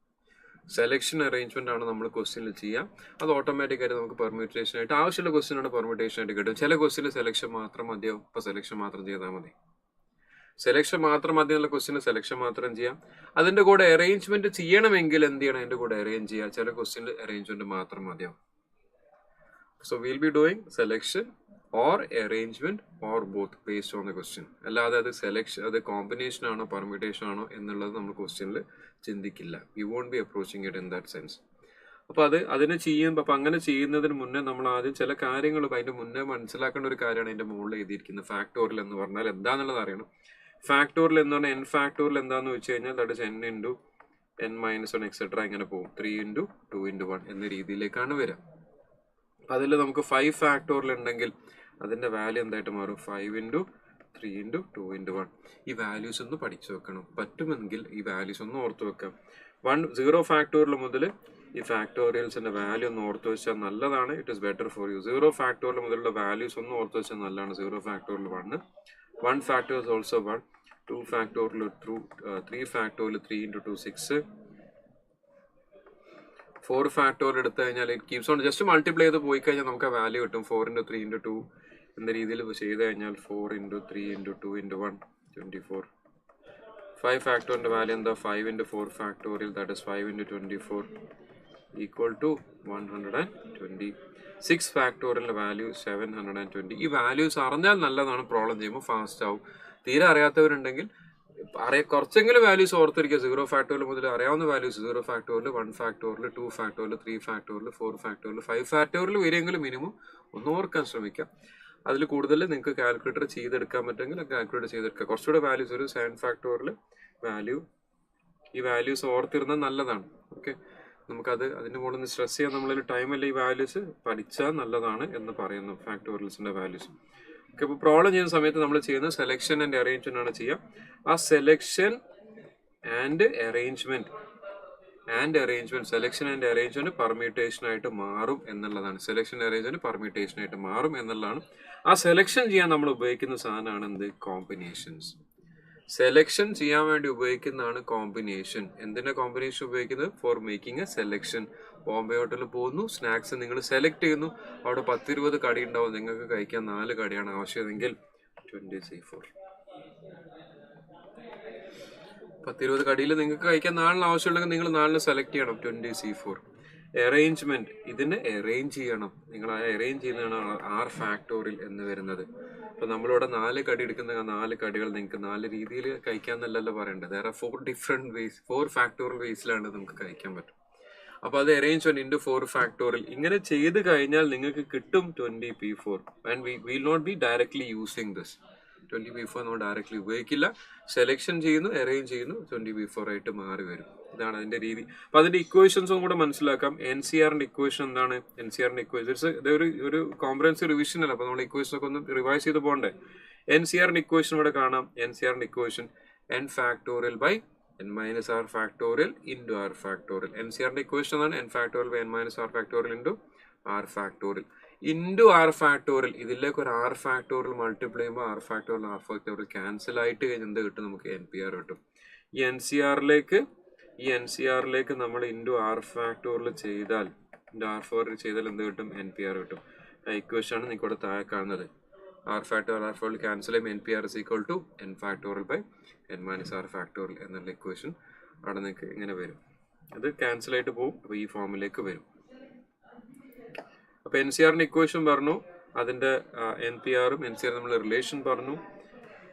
സെലക്ഷൻ അറേഞ്ച്മെന്റ് ആണ് നമ്മൾ ക്വസ്റ്റ്യനിൽ ചെയ്യുക. അത് ഓട്ടോമാറ്റിക്കായിട്ട് നമുക്ക് പെർമ്യൂട്ടേഷനായിട്ട്, ആവശ്യമുള്ള ക്വസ്റ്റ്യനാണ് പെർമ്യൂട്ടേഷനായിട്ട് കിട്ടും. ചില ക്വസ്റ്റ്യനിൽ സെലക്ഷൻ മാത്രം മതിയാവും. ഇപ്പോൾ സെലക്ഷൻ മാത്രം ചെയ്താൽ മതി. സെലക്ഷൻ മാത്രം മതി എന്നുള്ള ക്വസ്റ്റ്യന് സെലക്ഷൻ മാത്രം ചെയ്യാം. അതിൻ്റെ കൂടെ അറേഞ്ച്മെന്റ് ചെയ്യണമെങ്കിൽ എന്ത് ചെയ്യണം? അതിൻ്റെ കൂടെ അറേഞ്ച് ചെയ്യുക. ചില ക്വസ്റ്റ്യനിൽ അറേഞ്ച്മെന്റ് മാത്രം മതിയാവും. So will be doing selection or arrangement or both based on the question. അല്ലാതെ അത് സെലക്ഷൻ, അത് കോമ്പിനേഷൻ ആണോ പെർമ്യൂട്ടേഷൻ ആണോ എന്നുള്ളത് നമ്മൾ ക്വസ്റ്റ്യനിൽ ചിന്തിക്കില്ല. We won't be approaching it in that sense. അപ്പോൾ അതിന് ചെയ്യുമ്പോൾ, അപ്പം അങ്ങനെ ചെയ്യുന്നതിന് മുന്നേ നമ്മൾ ആദ്യം ചില കാര്യങ്ങൾ അതിൻ്റെ മുന്നേ മനസ്സിലാക്കേണ്ട ഒരു കാര്യമാണ് അതിൻ്റെ മുകളിൽ എഴുതിയിരിക്കുന്നത്. ഫാക്ടോറിയൽ എന്ന് പറഞ്ഞാൽ എന്താണെന്നുള്ളത് അറിയണം. ഫാക്ടോറിയൽ എന്ന് പറഞ്ഞാൽ n ഫാക്ടോറിയൽ എന്താണെന്ന് വെച്ച് കഴിഞ്ഞാൽ that is n into n-1 etcetera ഇങ്ങനെ പോകും. 3 into 2 into 1 എന്ന രീതിയിലേക്കാണ് വരിക. അതിൽ നമുക്ക് 5 ഫാക്ടോറിയൽ ഉണ്ടെങ്കിൽ അതിൻ്റെ വാല്യൂ എന്തായിട്ട് മാറും? 5 into 3 into 2 into 1. ഈ വാല്യൂസ് ഒന്ന് പഠിച്ചു വെക്കണം. പറ്റുമെങ്കിൽ ഈ വാല്യൂസ് ഒന്ന് ഓർത്ത് വെക്കാം. 0 ഫാക്ടോറിയൽ മുതൽ ഈ ഫാക്ടോറിയൽസിൻ്റെ വാല്യൂ ഒന്ന് ഓർത്ത് വെച്ചാൽ നല്ലതാണ്. It is better for you. 0 factorial മുതലുള്ള വാല്യൂസ് ഒന്ന് ഓർത്ത് വെച്ചാൽ നല്ലതാണ്. 0 factorial 1 factorial also 1, 2 factorial 3 factorial 3 into 2 6, 4 factorial എടുത്തു കഴിഞ്ഞാൽ it keeps on just multiply ചെയ്ത് പോയി കഴിഞ്ഞാൽ നമുക്ക് ആ വാല്യൂ കിട്ടും. 4 into 3 into 2 എന്ന രീതിയിൽ ചെയ്ത് കഴിഞ്ഞാൽ 4 into 3 into 2 into 1 24. 5 ഫാക്ടോറിയലിൻ്റെ വാല്യൂ എന്താ? 5 into 4 ഫാക്ടോറിയൽ, that is 5 into 24 equal to 120. 6 ഫാക്ടോറിയലിൻ്റെ വാല്യൂ 720. ഈ വാല്യൂസ് അറിഞ്ഞാൽ നല്ലതാണ്. പ്രോബ്ലം ചെയ്യുമ്പോൾ ഫാസ്റ്റ് ആവും. തീരെ അറിയാത്തവരുണ്ടെങ്കിൽ കുറച്ചെങ്കിലും വാല്യൂസ് ഓർത്തിരിക്കുക. 0 ഫാക്ടോറിയൽ മുതൽ അറിയാവുന്ന values 0 factorial, 1 factorial, 2 factorial, 3 factorial, 4 factorial, 5 factorial വരെയെങ്കിലും മിനിമം ഒന്ന് ഓർക്കാൻ ശ്രമിക്കാം. അതിൽ കൂടുതൽ നിങ്ങൾക്ക് കാൽക്കുലേറ്റർ ചെയ്തെടുക്കാൻ പറ്റുമെങ്കിൽ കാൽക്കുലേറ്റർ ചെയ്തെടുക്കുക. കുറച്ചുകൂടെ വാല്യൂസ്, ഒരു 7 ഫാക്ടോറിയൽ വാല്യൂ, ഈ വാല്യൂസ് ഓർത്തിരുന്നാൽ നല്ലതാണ്. ഓക്കെ, നമുക്കത് അതിൻ്റെ മുകളിൽ നിന്ന് സ്ട്രെസ് ചെയ്യാൻ നമ്മളിൽ ടൈമല്ല. ഈ വാല്യൂസ് പഠിച്ചാൽ നല്ലതാണ് എന്ന് പറയുന്നു, ഫാക്ടോറിയൽസിൻ്റെ വാല്യൂസ്. ഓക്കെ, അപ്പോൾ പ്രോബ്ലം ചെയ്യുന്ന സമയത്ത് നമ്മൾ ചെയ്യുന്നത് സെലക്ഷൻ ആൻഡ് അറേഞ്ച്മെന്റ് ആണ് ചെയ്യുക. ആ സെലക്ഷൻ ആൻഡ് അറേഞ്ച്മെന്റ് പെർമ്യൂട്ടേഷൻ ആയിട്ട് മാറും എന്നുള്ളതാണ്. സെലക്ഷൻ അറേഞ്ച്മെന്റ് പെർമ്യൂട്ടേഷൻ ആയിട്ട് മാറും എന്നുള്ളതാണ്. ആ സെലക്ഷൻ ചെയ്യാൻ നമ്മൾ ഉപയോഗിക്കുന്ന സാധനമാണ് എന്ത്? കോമ്പിനേഷൻസ്. സെലക്ഷൻ ചെയ്യാൻ വേണ്ടി ഉപയോഗിക്കുന്നതാണ് കോമ്പിനേഷൻ. എന്തിനാ കോമ്പിനേഷൻ ഉപയോഗിക്കുന്നത്? For making A selection. Bombay ഹോട്ടലിൽ പോകുന്നു, സ്നാക്സ് നിങ്ങൾ സെലക്ട് ചെയ്യുന്നു, അവിടെ 10-20 കടി ഉണ്ടാവും. നിങ്ങൾക്ക് കഴിക്കാൻ 4 കടിയാണ് ആവശ്യമെങ്കിൽ 20C4. 10-20 കടിയിൽ നിങ്ങൾക്ക് കഴിക്കാൻ 4 ആവശ്യമുണ്ടെങ്കിൽ നിങ്ങൾ 4 സെലക്ട് ചെയ്യണം, 20C4. അറേഞ്ച്മെന്റ് ഇതിനെ അറേഞ്ച് ചെയ്യണം. നിങ്ങൾ അറേഞ്ച് ചെയ്യുന്നതാണ് ആർ ഫാക്ടോറിയൽ എന്ന് വരുന്നത്. അപ്പൊ നമ്മളിവിടെ 4 കടി എടുക്കുന്ന 4 കടികൾ നിങ്ങൾക്ക് 4 രീതിയിൽ കഴിക്കാന്നല്ലല്ലോ പറയേണ്ടത്. വേറെ 4 ഡിഫറെന്റ് വേസ്, 4 ഫാക്ടോറിയൽ വേസിലാണ് നമുക്ക് കഴിക്കാൻ പറ്റും. അപ്പൊ അത് അറേഞ്ച്മെന്റ് ഇൻറ്റു 4 ഫാക്ടോറിയൽ ഇങ്ങനെ ചെയ്ത് കഴിഞ്ഞാൽ നിങ്ങൾക്ക് കിട്ടും 20p4. And we will not be directly using this 20p4 നമ്മൾ ഡയറക്ട്ലി ഉപയോഗിക്കില്ല. സെലക്ഷൻ ചെയ്യുന്നു, അറേഞ്ച് ചെയ്യുന്നു, 20p4 ആയിട്ട് മാറി വരും. ഇതാണ് അതിന്റെ രീതി. അപ്പൊ അതിന്റെ ഇക്വേഷൻസും കൂടെ മനസ്സിലാക്കാം. NCRന്റെ ഇക്വേഷൻ എന്താണ്? NCRന്റെ ഇക്വേഷൻ ഒരു കോംപ്രഹെൻസീവ് റിവിഷൻ അല്ല. അപ്പൊ നമ്മൾ ഇക്വേഷൻ ഒക്കെ ഒന്ന് റിവൈസ് ചെയ്ത് പോകണ്ടേ. NCRന്റെ ഇക്വേഷൻ ഇവിടെ കാണാം. NCRന്റെ equation n factorial by n minus r factorial into r factorial. NCRന്റെ ഇക്വേഷൻ ആണ് n factorial by n minus r factorial into r factorial. Into r factorial, ഇതിലേക്ക് ഒരു ആർ ഫാക്ടോറിയൽ മൾട്ടിപ്ലൈ ചെയ്യുമ്പോൾ ആർ ഫാക്ടോറിയൽ ക്യാൻസൽ ആയിട്ട് കഴിഞ്ഞ് എന്ത് കിട്ടും? നമുക്ക് NPR കിട്ടും. ഈ NCRലേക്ക് നമ്മൾ ഇൻറ്റു ആർ ഫാക്ടോറിയൽ ചെയ്താൽ എന്ത് കിട്ടും? NPR കിട്ടും. ആ ഇക്വേഷൻ ആണ് നിങ്ങൾക്ക് ഇവിടെ താഴെ കാണുന്നത്. ആർ ഫാക്ടോറിയൽ ക്യാൻസൽ ചെയ്യുമ്പോൾ NPR is equal to n factorial by n minus r factorial എന്നുള്ള ഇക്വേഷൻ അവിടെ നിങ്ങൾക്ക് ഇങ്ങനെ വരും. അത് ക്യാൻസൽ ആയിട്ട് പോകും. അപ്പോൾ ഈ ഫോമിലേക്ക് വരും. അപ്പോൾ NCRന്റെ ഇക്വേഷൻ പറഞ്ഞു, അതിൻ്റെ NPRും NCR തമ്മിലുള്ള റിലേഷൻ പറഞ്ഞു.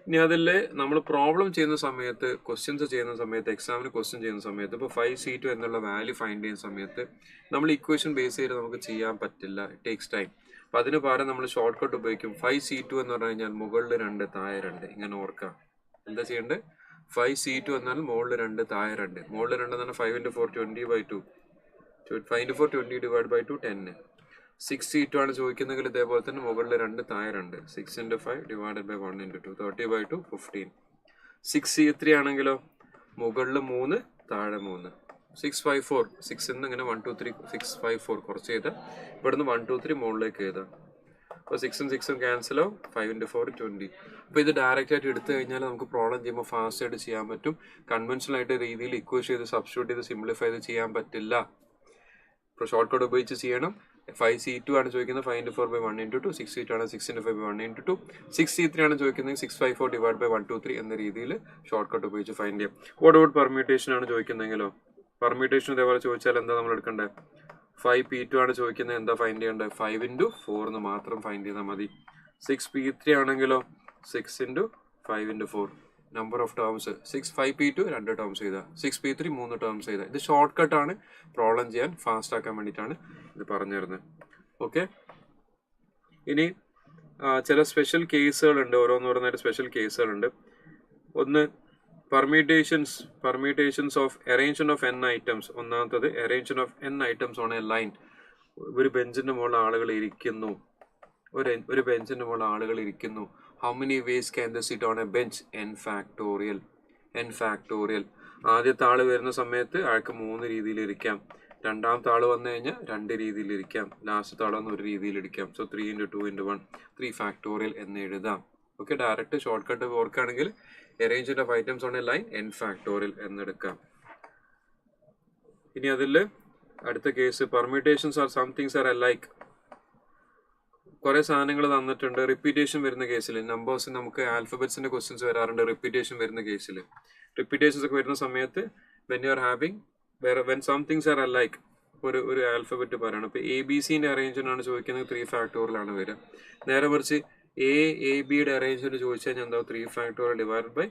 ഇനി അതിൽ നമ്മൾ പ്രോബ്ലം ചെയ്യുന്ന സമയത്ത്, ക്വസ്റ്റ്യൻസ് ചെയ്യുന്ന സമയത്ത്, എക്സാമിന് ക്വസ്റ്റ്യൻ ചെയ്യുന്ന സമയത്ത്, ഇപ്പോൾ 5C2 എന്നുള്ള വാല്യൂ ഫൈൻഡ് ചെയ്യുന്ന സമയത്ത് നമ്മൾ ഇക്വേഷൻ ബേസ് ചെയ്ത് നമുക്ക് ചെയ്യാൻ പറ്റില്ല. It takes time. അപ്പം അതിന് പകരം നമ്മൾ ഷോർട്ട് കട്ട് ഉപയോഗിക്കും. 5C2 എന്ന് പറഞ്ഞു കഴിഞ്ഞാൽ മുകളിൽ 2 താഴെ 2 ഇങ്ങനെ ഓർക്കാം. എന്താ ചെയ്യേണ്ടത്? 5C2 എന്നാൽ മുകളിൽ 2 താഴെ 2. മുകളിൽ 2 എന്ന് പറഞ്ഞാൽ 5 into 4 20/2. 5 into 4 20 divided by 2 10. 6C2 ആണ് ചോദിക്കുന്നെങ്കിൽ ഇതേപോലെ തന്നെ മുകളിൽ 2 താഴെ 2. 6 into 5 divided by 1 into 2 30/2 15. 6C3 ആണെങ്കിലോ മുകളിൽ 3 താഴെ 3. 654 6 എന്ന് ഇങ്ങനെ 1 2 3 654 കുറച്ച് ചെയ്താൽ ഇവിടുന്ന് 1 2 3 മുകളിലേക്ക് എഴുതാം. അപ്പോൾ 6ഉം 6ഉം ക്യാൻസലോ 5 into 4 20. അപ്പോൾ ഇത് ഡയറക്റ്റ് ആയിട്ട് എടുത്തു കഴിഞ്ഞാൽ നമുക്ക് പ്രോബ്ലം ചെയ്യുമ്പോൾ ഫാസ്റ്റ് ആയിട്ട് ചെയ്യാൻ പറ്റും. കൺവെൻഷണൽ ആയിട്ട് രീതിയിൽ ഇക്വേഷൻ ചെയ്ത് സബ്സ്റ്റിറ്റ്യൂട്ട് ചെയ്ത് സിംപ്ലിഫൈ ചെയ്ത് ചെയ്യാൻ പറ്റില്ല. ഇപ്പോൾ ഷോർട്ട് കട്ട് ഉപയോഗിച്ച് ചെയ്യണം. 5C2 ആണ് ചോദിക്കുന്നത് 5 into 4 by 1 into 2. 6C2 ആണ് 6 into 5 by 1 into 2. 6C3 ആണ് ചോദിക്കുന്നത് 654 divided by 1 2 3 എന്ന രീതിയിൽ ഷോർട്ട് കട്ട് ഉപയോഗിച്ച് ഫൈൻഡ് ചെയ്യാം. വാട്ട് അബൌട്ട് പെർമ്യൂട്ടേഷൻ ആണ് ചോദിക്കുന്നതെങ്കിലോ? പെർമ്യൂട്ടേഷൻ ഇതേപോലെ ചോദിച്ചാൽ എന്താ നമ്മൾ എടുക്കേണ്ടത്? 5P2 ആണ് ചോദിക്കുന്നത്, എന്താ ഫൈൻഡ് ചെയ്യേണ്ടത്? 5 into 4 എന്ന് മാത്രം ഫൈൻഡ് ചെയ്താൽ മതി. 6P3 ആണെങ്കിലോ 6 into 5 into 4. Number of terms 5P2 2 terms ചെയ്താൽ 6P3 3 ടേംസ് ചെയ്താൽ. ഇത് ഷോർട്ട് കട്ടാണ്, പ്രോബ്ലം ചെയ്യാൻ ഫാസ്റ്റ് ആക്കാൻ വേണ്ടിയിട്ടാണ് ഇത് പറഞ്ഞു തരുന്നത്. ഓക്കെ, ഇനി ചില സ്പെഷ്യൽ കേസുകളുണ്ട്. ഓരോന്നായിട്ട് സ്പെഷ്യൽ കേസുകളുണ്ട്. ഒന്ന് permutations of arrangement of n items. ഒന്നാമത്തത് arrangement of n items on a line. ഒരു ബെഞ്ചിന്റെ മുകളിൽ ആളുകൾ ഇരിക്കുന്നു. ഒരു ബെഞ്ചിന്റെ മുകളിൽ ആളുകൾ ഇരിക്കുന്നു. How many ways can they sit on a bench? n factorial. ആദ്യത്തെ ആള് വരുന്ന സമയത്ത് അയാൾക്ക് 3 രീതിയിൽ ഇരിക്കാം. രണ്ടാമത്തെ ആള് വന്നു കഴിഞ്ഞാൽ 2 രീതിയിൽ ഇരിക്കാം. ലാസ്റ്റത്തെ ആള് വന്ന് 1 രീതിയിൽ ഇരിക്കാം. സോ 3 into 2 into 1 3 ഫാക്ടോറിയൽ എന്ന് എഴുതാം. ഓക്കെ, ഡയറക്റ്റ് ഷോർട്ട് കട്ട് ഓർക്കുകയാണെങ്കിൽ arrangement of items on a line n factorial എന്നെടുക്കാം. ഇനി അതിൽ അടുത്ത case permutations are somethings are like. കുറെ സാധനങ്ങൾ തന്നിട്ടുണ്ട്. റിപ്പീറ്റേഷൻ വരുന്ന കേസിൽ നമ്പേഴ്സ് നമുക്ക് ആൽഫബറ്റ്സിന്റെ ക്വസ്റ്റ്യൻസ് വരാറുണ്ട്. റിപ്പീറ്റേഷൻ വരുന്ന കേസിൽ റിപ്പീറ്റേഷൻസ് ഒക്കെ വരുന്ന സമയത്ത് when some things are alike, ഒരു ആൽഫബറ്റ് പറയണം. ഇപ്പോൾ ABCന്റെ അറേഞ്ച്മെന്റ് ആണ് ചോദിക്കുന്നത് 3 ഫാക്ടോറിയൽ ആണ് വരിക. നേരെ മറിച്ച് ABയുടെ അറേഞ്ച്മെന്റ് ചോദിച്ചു കഴിഞ്ഞാൽ എന്താവും? 3 ഫാക്ടോറിയൽ ഡിവൈഡഡ് ബൈ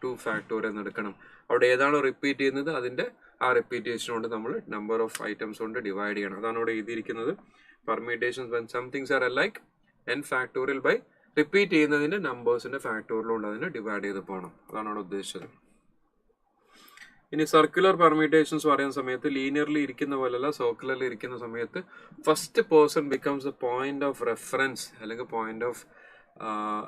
2 ഫാക്ടോറിയൽ എന്ന് എടുക്കണം. അവിടെ ഏതാണോ റിപ്പീറ്റ് ചെയ്യുന്നത് അതിന്റെ ആ റിപ്പീറ്റേഷൻ കൊണ്ട് നമ്മൾ നമ്പർ ഓഫ് ഐറ്റംസ് കൊണ്ട് ഡിവൈഡ് ചെയ്യണം. അതാണ് ഇവിടെ എഴുതിയിരിക്കുന്നത്. Permutations when some things are alike n factorial by repeat ചെയ്യുന്നതിന്റെ നമ്പേഴ്സിന്റെ ഫാക്ടോറിയൽ കൊണ്ട് അതിനെ ഡിവൈഡ് ചെയ്ത് പോകണം. അതാണ് അവിടെ ഉദ്ദേശിച്ചത്. ഇനി സർക്കുലർ പെർമ്യൂട്ടേഷൻസ് പറയുന്ന സമയത്ത് ലീനിയർലി ഇരിക്കുന്ന പോലെയല്ല, സർക്കുലർലി ഇരിക്കുന്ന സമയത്ത് first person becomes A point of reference അല്ലെങ്കിൽ പോയിന്റ് ഓഫ്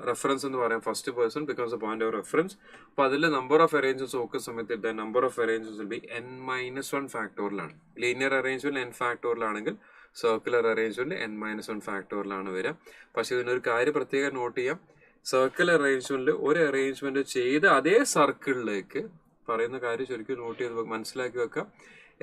റെഫറൻസ് എന്ന് പറയാം. First person becomes A point of reference. അപ്പോൾ അതിൽ നമ്പർ ഓഫ് അറേഞ്ച്മെന്റ്സ് നോക്കുന്ന സമയത്ത് number of arrangements will be n-1 factorial ആണ്. ലീനിയർ അറേഞ്ച്മെന്റ് n ഫാക്ടോറിയൽ ആണെങ്കിൽ സർക്കുലർ അറേഞ്ച്മെന്റ് n-1 ഫാക്ടോറിയൽ ആണ് വരിക. പക്ഷെ ഇതിനൊരു കാര്യം പ്രത്യേകം നോട്ട് ചെയ്യാം. സർക്കുലർ അറേഞ്ച്മെന്റിൽ ഒരു അറേഞ്ച്മെന്റ് ചെയ്ത് അതേ സർക്കിളിലേക്ക് പറയുന്ന കാര്യം ശരിക്കും നോട്ട് ചെയ്ത് മനസ്സിലാക്കി വെക്കാം.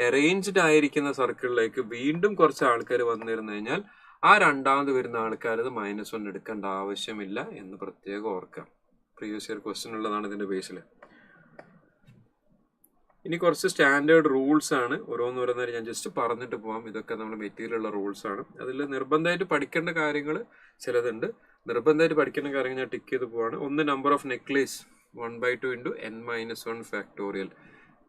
അറേഞ്ച്ഡ് ആയിരിക്കുന്ന സർക്കിളിലേക്ക് വീണ്ടും കുറച്ച് ആൾക്കാർ വന്നിരുന്നു കഴിഞ്ഞാൽ ആ രണ്ടാമത് വരുന്ന ആൾക്കാർ അത് -1 എടുക്കേണ്ട ആവശ്യമില്ല എന്ന് പ്രത്യേകം ഓർക്കാം. പ്രീവിയസ് ഇയർ ക്വസ്റ്റ്യൻ ഉള്ളതാണ് ഇതിന്റെ ബേസിൽ. ഇനി കുറച്ച് സ്റ്റാൻഡേർഡ് റൂൾസ് ആണ്, ഓരോന്നോരോന്നേരം ഞാൻ ജസ്റ്റ് പറഞ്ഞിട്ട് പോകാം. ഇതൊക്കെ നമ്മുടെ മെറ്റീരിയലുള്ള റൂൾസ് ആണ്. അതിൽ നിർബന്ധമായിട്ട് പഠിക്കേണ്ട കാര്യങ്ങൾ ചിലതുണ്ട്. നിർബന്ധമായിട്ട് പഠിക്കേണ്ട കാര്യങ്ങൾ ഞാൻ ടിക്ക് ചെയ്ത് പോവാണ്. ഒന്ന്, number of necklace 1/2 into n-1 factorial.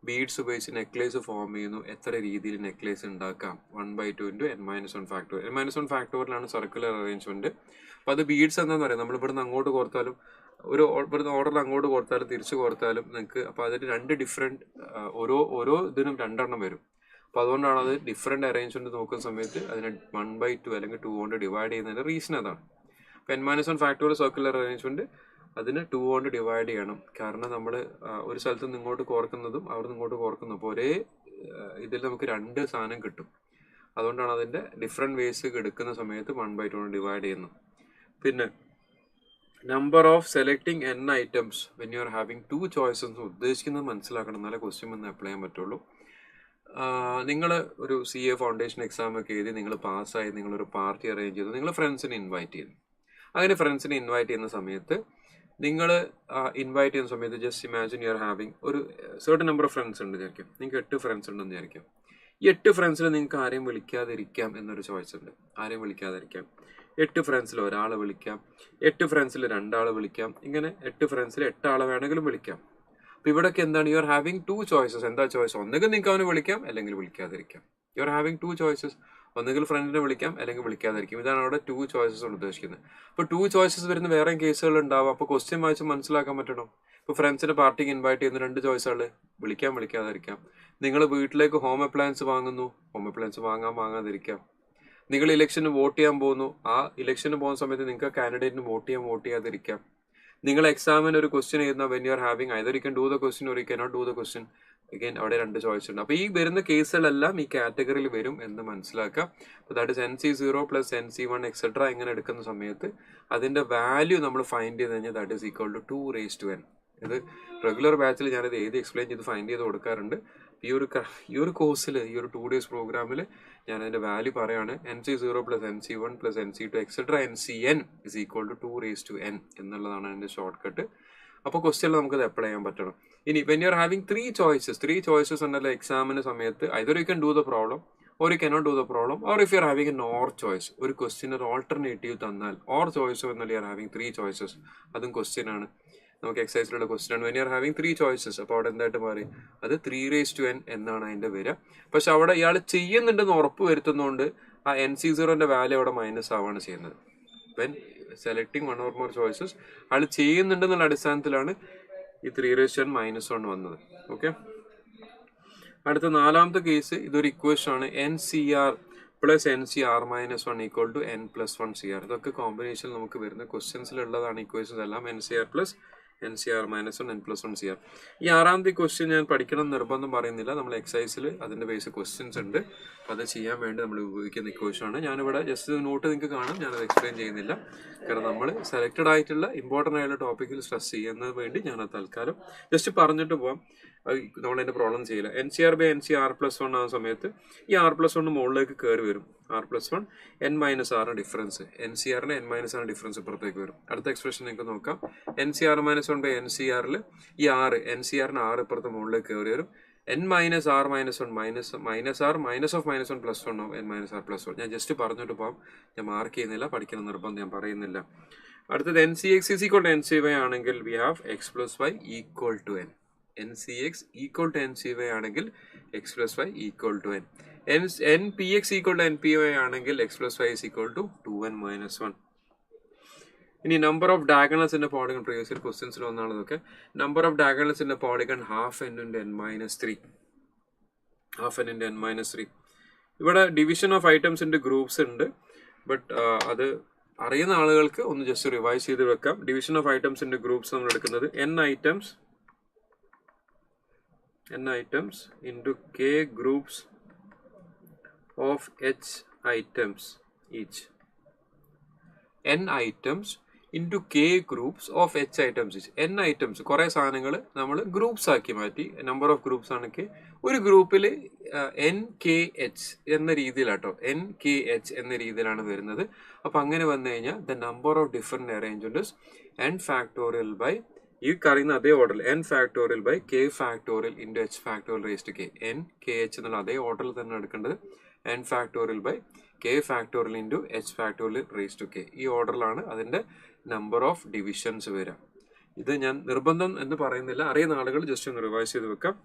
Beads ഉപയോഗിച്ച് നെക്ലേസ് ഫോം ചെയ്യുന്നു. എത്ര രീതിയിൽ നെക്ലേസ് ഉണ്ടാക്കാം? 1/2 ഇൻറ്റു n-1 ഫാക്ടോറിയൽ. n-1 ഫാക്ടോറിയലാണ് സർക്കുലർ അറേഞ്ച്മെന്റ്. അപ്പോൾ അത് ബീഡ്സ് എന്താണെന്ന് പറയാം. നമ്മൾ ഇവിടുന്ന് അങ്ങോട്ട് കോർത്താലും ഇവിടുന്ന് ഓർഡറിൽ അങ്ങോട്ട് കോർത്താലും തിരിച്ചു കോർത്താലും നിങ്ങൾക്ക് അപ്പോൾ അതിന് രണ്ട് ഡിഫറെൻറ്റ് ഓരോ ഇതിനും 2 വരും. അപ്പോൾ അതുകൊണ്ടാണ് അത് ഡിഫറെൻറ്റ് അറേഞ്ച്മെന്റ് നോക്കുന്ന സമയത്ത് അതിനെ 1/2 അല്ലെങ്കിൽ 2 കൊണ്ട് ഡിവൈഡ് ചെയ്യുന്നതിൻ്റെ റീസൺ അതാണ്. അപ്പോൾ n-1 ഫാക്ടോറിയൽ സർക്കുലർ അറേഞ്ച്മെന്റ് അതിന് 2 കൊണ്ട് ഡിവൈഡ് ചെയ്യണം. കാരണം നമ്മൾ ഒരു സ്ഥലത്ത് നിന്ന് ഇങ്ങോട്ട് കോർക്കുന്നതും അവിടെ നിന്ന് ഇങ്ങോട്ട് കോർക്കുന്നതും അപ്പോൾ ഒരേ ഇതിൽ നമുക്ക് 2 സാധനം കിട്ടും. അതുകൊണ്ടാണ് അതിൻ്റെ ഡിഫറെൻറ്റ് വേസ് എടുക്കുന്ന സമയത്ത് 1/2 കൊണ്ട് ഡിവൈഡ് ചെയ്യുന്നത്. പിന്നെ number of selecting n items when you are having 2 choices ഉദ്ദേശിക്കുന്നത് മനസ്സിലാക്കണം, എന്നാലേ ക്വസ്റ്റ്യൻ വന്ന് അപ്ലൈ ചെയ്യാൻ പറ്റുള്ളൂ. നിങ്ങൾ ഒരു CA ഫൗണ്ടേഷൻ എക്സാം ഒക്കെ എഴുതി നിങ്ങൾ പാസ്സായി, നിങ്ങളൊരു പാർട്ടി അറേഞ്ച് ചെയ്തു, നിങ്ങൾ ഫ്രണ്ട്സിനെ ഇൻവൈറ്റ് ചെയ്യുന്നു. അങ്ങനെ ഫ്രണ്ട്സിനെ ഇൻവൈറ്റ് ചെയ്യുന്ന സമയത്ത് നിങ്ങൾ ഇൻവൈറ്റ് ചെയ്യുന്ന സമയത്ത് just imagine U are having ഒരു സർട്ടൻ നമ്പർ ഓഫ് ഫ്രണ്ട്സ് ഉണ്ട് വിചാരിക്കും. നിങ്ങൾക്ക് 8 ഫ്രണ്ട്സ് ഉണ്ടെന്ന് വിചാരിക്കും. ഈ 8 ഫ്രണ്ട്സിൽ നിങ്ങൾക്ക് ആരെയും വിളിക്കാതിരിക്കാം എന്നൊരു ചോയ്സ് ഉണ്ട്. ആരെയും വിളിക്കാതിരിക്കാം. 8 ഫ്രണ്ട്സിൽ ഒരാളെ വിളിക്കാം, 8 ഫ്രണ്ട്സിൽ 2 ആളെ വിളിക്കാം, ഇങ്ങനെ 8 ഫ്രണ്ട്സിൽ 8 ആളെ വേണമെങ്കിലും വിളിക്കാം. അപ്പോൾ ഇവിടെയൊക്കെ എന്താണ്? You are having 2 choices. എന്താ ചോയ്സ്? ഒന്നുകിൽ നിങ്ങൾക്ക് അവനെ വിളിക്കാം അല്ലെങ്കിൽ വിളിക്കാതിരിക്കാം. You are having 2 choices. ഒന്നുകിൽ ഫ്രണ്ടിനെ വിളിക്കാം അല്ലെങ്കിൽ വിളിക്കാതിരിക്കും. ഇതാണ് അവിടെ 2 ചോയ്സസ് കൊണ്ട് ഉദ്ദേശിക്കുന്നത്. അപ്പോൾ 2 ചോയ്സസ് വരുന്ന വേറെ കേസുകൾ ഉണ്ടാവും. അപ്പോൾ ക്വസ്റ്റ്യൻ വായിച്ച് മനസ്സിലാക്കാൻ പറ്റണം. ഇപ്പോൾ ഫ്രണ്ട്സിന്റെ പാർട്ടിക്ക് ഇൻവൈറ്റ് ചെയ്യുന്ന 2 ചോയ്സുകൾ, വിളിക്കാം വിളിക്കാതിരിക്കാം. നിങ്ങൾ വീട്ടിലേക്ക് ഹോം അപ്ലയൻസ് വാങ്ങുന്നു, ഹോം അപ്ലയൻസ് വാങ്ങാതിരിക്കാം. നിങ്ങൾ ഇലക്ഷന് വോട്ട് ചെയ്യാൻ പോകുന്നു, ആ ഇലക്ഷന് പോകുന്ന സമയത്ത് നിങ്ങൾക്ക് കാൻഡിഡേറ്റിന് വോട്ട് ചെയ്യാതിരിക്കാം. നിങ്ങൾ എക്സാമിന് ഒരു ക്വസ്റ്റ്യൻ എഴുതുന്ന when you are having either you can do the question or you cannot do the question. Again അവിടെ 2 ചോയ്സ് ഉണ്ട്. അപ്പോൾ ഈ വരുന്ന കേസുകളെല്ലാം ഈ കാറ്റഗറിയിൽ വരും എന്ന് മനസ്സിലാക്കാം. അപ്പോൾ that is NC0 plus NC1 etcetera ഇങ്ങനെ എടുക്കുന്ന സമയത്ത് അതിന്റെ വാല്യൂ നമ്മൾ ഫൈൻഡ് ചെയ്ത് കഴിഞ്ഞാൽ that is equal to 2/n. ഇത് റെഗുലർ ബാച്ചിൽ ഞാനത് എക്സ്പ്ലെയിൻ ചെയ്ത് ഫൈൻഡ് ചെയ്ത് കൊടുക്കാറുണ്ട്. ഈ ഒരു കോഴ്സിൽ, ഈ ഒരു 2 days പ്രോഗ്രാമിൽ ഞാൻ അതിന്റെ വാല്യൂ പറയാണ്. NC0 plus NC1 plus NC2 etcetera NCN is equal to 2/n എന്നുള്ളതാണ് അതിന്റെ ഷോർട്ട് കട്ട്. അപ്പോൾ ക്വസ്റ്റ്യനിൽ നമുക്കത് അപ്ലൈ ചെയ്യാൻ പറ്റണം. ഇനി when you are having 3 choices ഉണ്ടല്ലോ എക്സാമിന് സമയത്ത്, either you can do the problem or you cannot do the problem or if you are having N or choice. ഒരു ക്വസ്റ്റ്യൻ ഒരു ഓൾട്ടർനേറ്റീവ് തന്നാൽ ഓർ ചോയ്സ് എന്നാൽ യു ആർ ഹാവിങ് 3 ചോയ്സസ്, അതും ക്വസ്റ്റ്യൻ ആണ്. നമുക്ക് എക്സസൈസിലുള്ള ക്വസ്റ്റ്യൻ ആണ്. When you are having 3 choices, അപ്പോൾ അവിടെ എന്തായിട്ട് മാറി? അത് 3/n എന്നാണ് അതിന്റെ വരിക. പക്ഷെ അവിടെ ഇയാൾ ചെയ്യുന്നുണ്ടെന്ന് ഉറപ്പ് വരുത്തുന്നതുകൊണ്ട് ആ NC0ന്റെ വാല്യൂ അവിടെ മൈനസ് ആവാണ് ചെയ്യുന്നത്. When selecting 1 or more choices ആൾ ചെയ്യുന്നുണ്ടെന്നുള്ള അടിസ്ഥാനത്തിലാണ് ഈ 3/n -1 വന്നത്. ഓക്കെ, അടുത്ത 4ാമത്തെ കേസ്, ഇതൊരു ഇക്വേഷൻ ആണ്. NCR plus NCR-1 equal to n+1 CR. ഇതൊക്കെ കോമ്പിനേഷൻ നമുക്ക് വരുന്ന ക്വസ്റ്റ്യൻസിലുള്ളതാണ്. ഇക്വേഷൻസ് എല്ലാം NCR plus NCR-1 n+1 CR. ഈ 6ാമത്തെ ക്വസ്റ്റ്യൻ ഞാൻ പഠിക്കണം നിർബന്ധം പറയുന്നില്ല. നമ്മൾ എക്സസൈസിൽ അതിന്റെ ബേസ് ക്വസ്റ്റ്യൻസ് ഉണ്ട്. അത് ചെയ്യാൻ വേണ്ടി നമ്മൾ ഉപയോഗിക്കുന്ന ഇക്വേഷൻ ആണ്. ഞാനിവിടെ ജസ്റ്റ് നോട്ട് നിങ്ങൾക്ക് കാണാം, ഞാനത് എക്സ്പ്ലെയിൻ ചെയ്യുന്നില്ല. കാരണം നമ്മൾ സെലക്റ്റഡ് ആയിട്ടുള്ള ഇമ്പോർട്ടൻ്റ് ആയിട്ടുള്ള ടോപ്പിക്കിൽ സ്ട്രെസ് ചെയ്യുന്നതിന് വേണ്ടി ഞാനത് തൽക്കാലം ജസ്റ്റ് പറഞ്ഞിട്ട് പോവാം. നമ്മൾ അതിന്റെ പ്രോബ്ലം ചെയ്യില്ല. NCR/NCR+1 ആവുന്ന സമയത്ത് ഈ R+1 മുകളിലേക്ക് കയറി വരും. R+1 n-r difference, NCR-ന് n-r difference ഇപ്പുറത്തേക്ക് വരും. അടുത്ത എക്സ്പ്രഷൻ നിങ്ങൾക്ക് നോക്കാം. NCR-1/NCR-ൽ ഈ NCR-ന് r ഇപ്പുറത്ത് മുകളിലേക്ക് കയറി വരും. n-r-1 -r-1+1 n-r+1. ഞാൻ ജസ്റ്റ് പറഞ്ഞിട്ട് പോകാം, ഞാൻ മാർക്ക് ചെയ്യുന്നില്ല. പഠിക്കുന്ന നിർബന്ധം ഞാൻ പറയുന്നില്ല. അടുത്തത് NCX=NCY ആണെങ്കിൽ we have x+y equal to n. NCX equal to NCY ആണെങ്കിൽ x+y equal to n. NPX equal to NPY ആണെങ്കിൽ x+y is equal to 2n-1. ഇനി number of diagonals in polygon, previous year ക്വസ്റ്റ്യൻസിൽ ഒന്നാണ് ഇതൊക്കെ. Number of diagonals in polygon ½ n × n-3. ഇവിടെ division of items in groups ഉണ്ട്. ബട്ട് അത് അറിയുന്ന ആളുകൾക്ക് ഒന്ന് ജസ്റ്റ് റിവൈസ് ചെയ്ത് വെക്കാം. Division of items in groups നമ്മൾ എടുക്കുന്നത് n items into k groups of h items each. n items into k groups of h items each. n items കുറേ സാധനങ്ങൾ നമ്മൾ ഗ്രൂപ്പ്സ് ആക്കി മാറ്റി. നമ്പർ ഓഫ് ഗ്രൂപ്പ്സ് ആണെങ്കിൽ ഒരു ഗ്രൂപ്പിൽ NKH എന്ന രീതിയിലാട്ടോ, NKH എന്ന രീതിയിലാണ് വരുന്നത്. അപ്പം അങ്ങനെ വന്നു കഴിഞ്ഞാൽ the number of different arrangements n factorial by ഈ പറയുന്ന അതേ ഓർഡറിൽ n factorial by k factorial into h factorial raised k, n k h എന്നുള്ള അതേ ഓർഡറിൽ തന്നെ എടുക്കേണ്ടത് n factorial by k factorial into h factorial raised k. ഈ ഓർഡറിലാണ് അതിൻ്റെ നമ്പർ ഓഫ് ഡിവിഷൻസ് വരിക. ഇത് ഞാൻ നിർബന്ധം എന്ന് പറയുന്നില്ല, അറിയുന്ന ആളുകൾ ജസ്റ്റ് ഒന്ന് റിവൈസ് ചെയ്ത് വെക്കാം.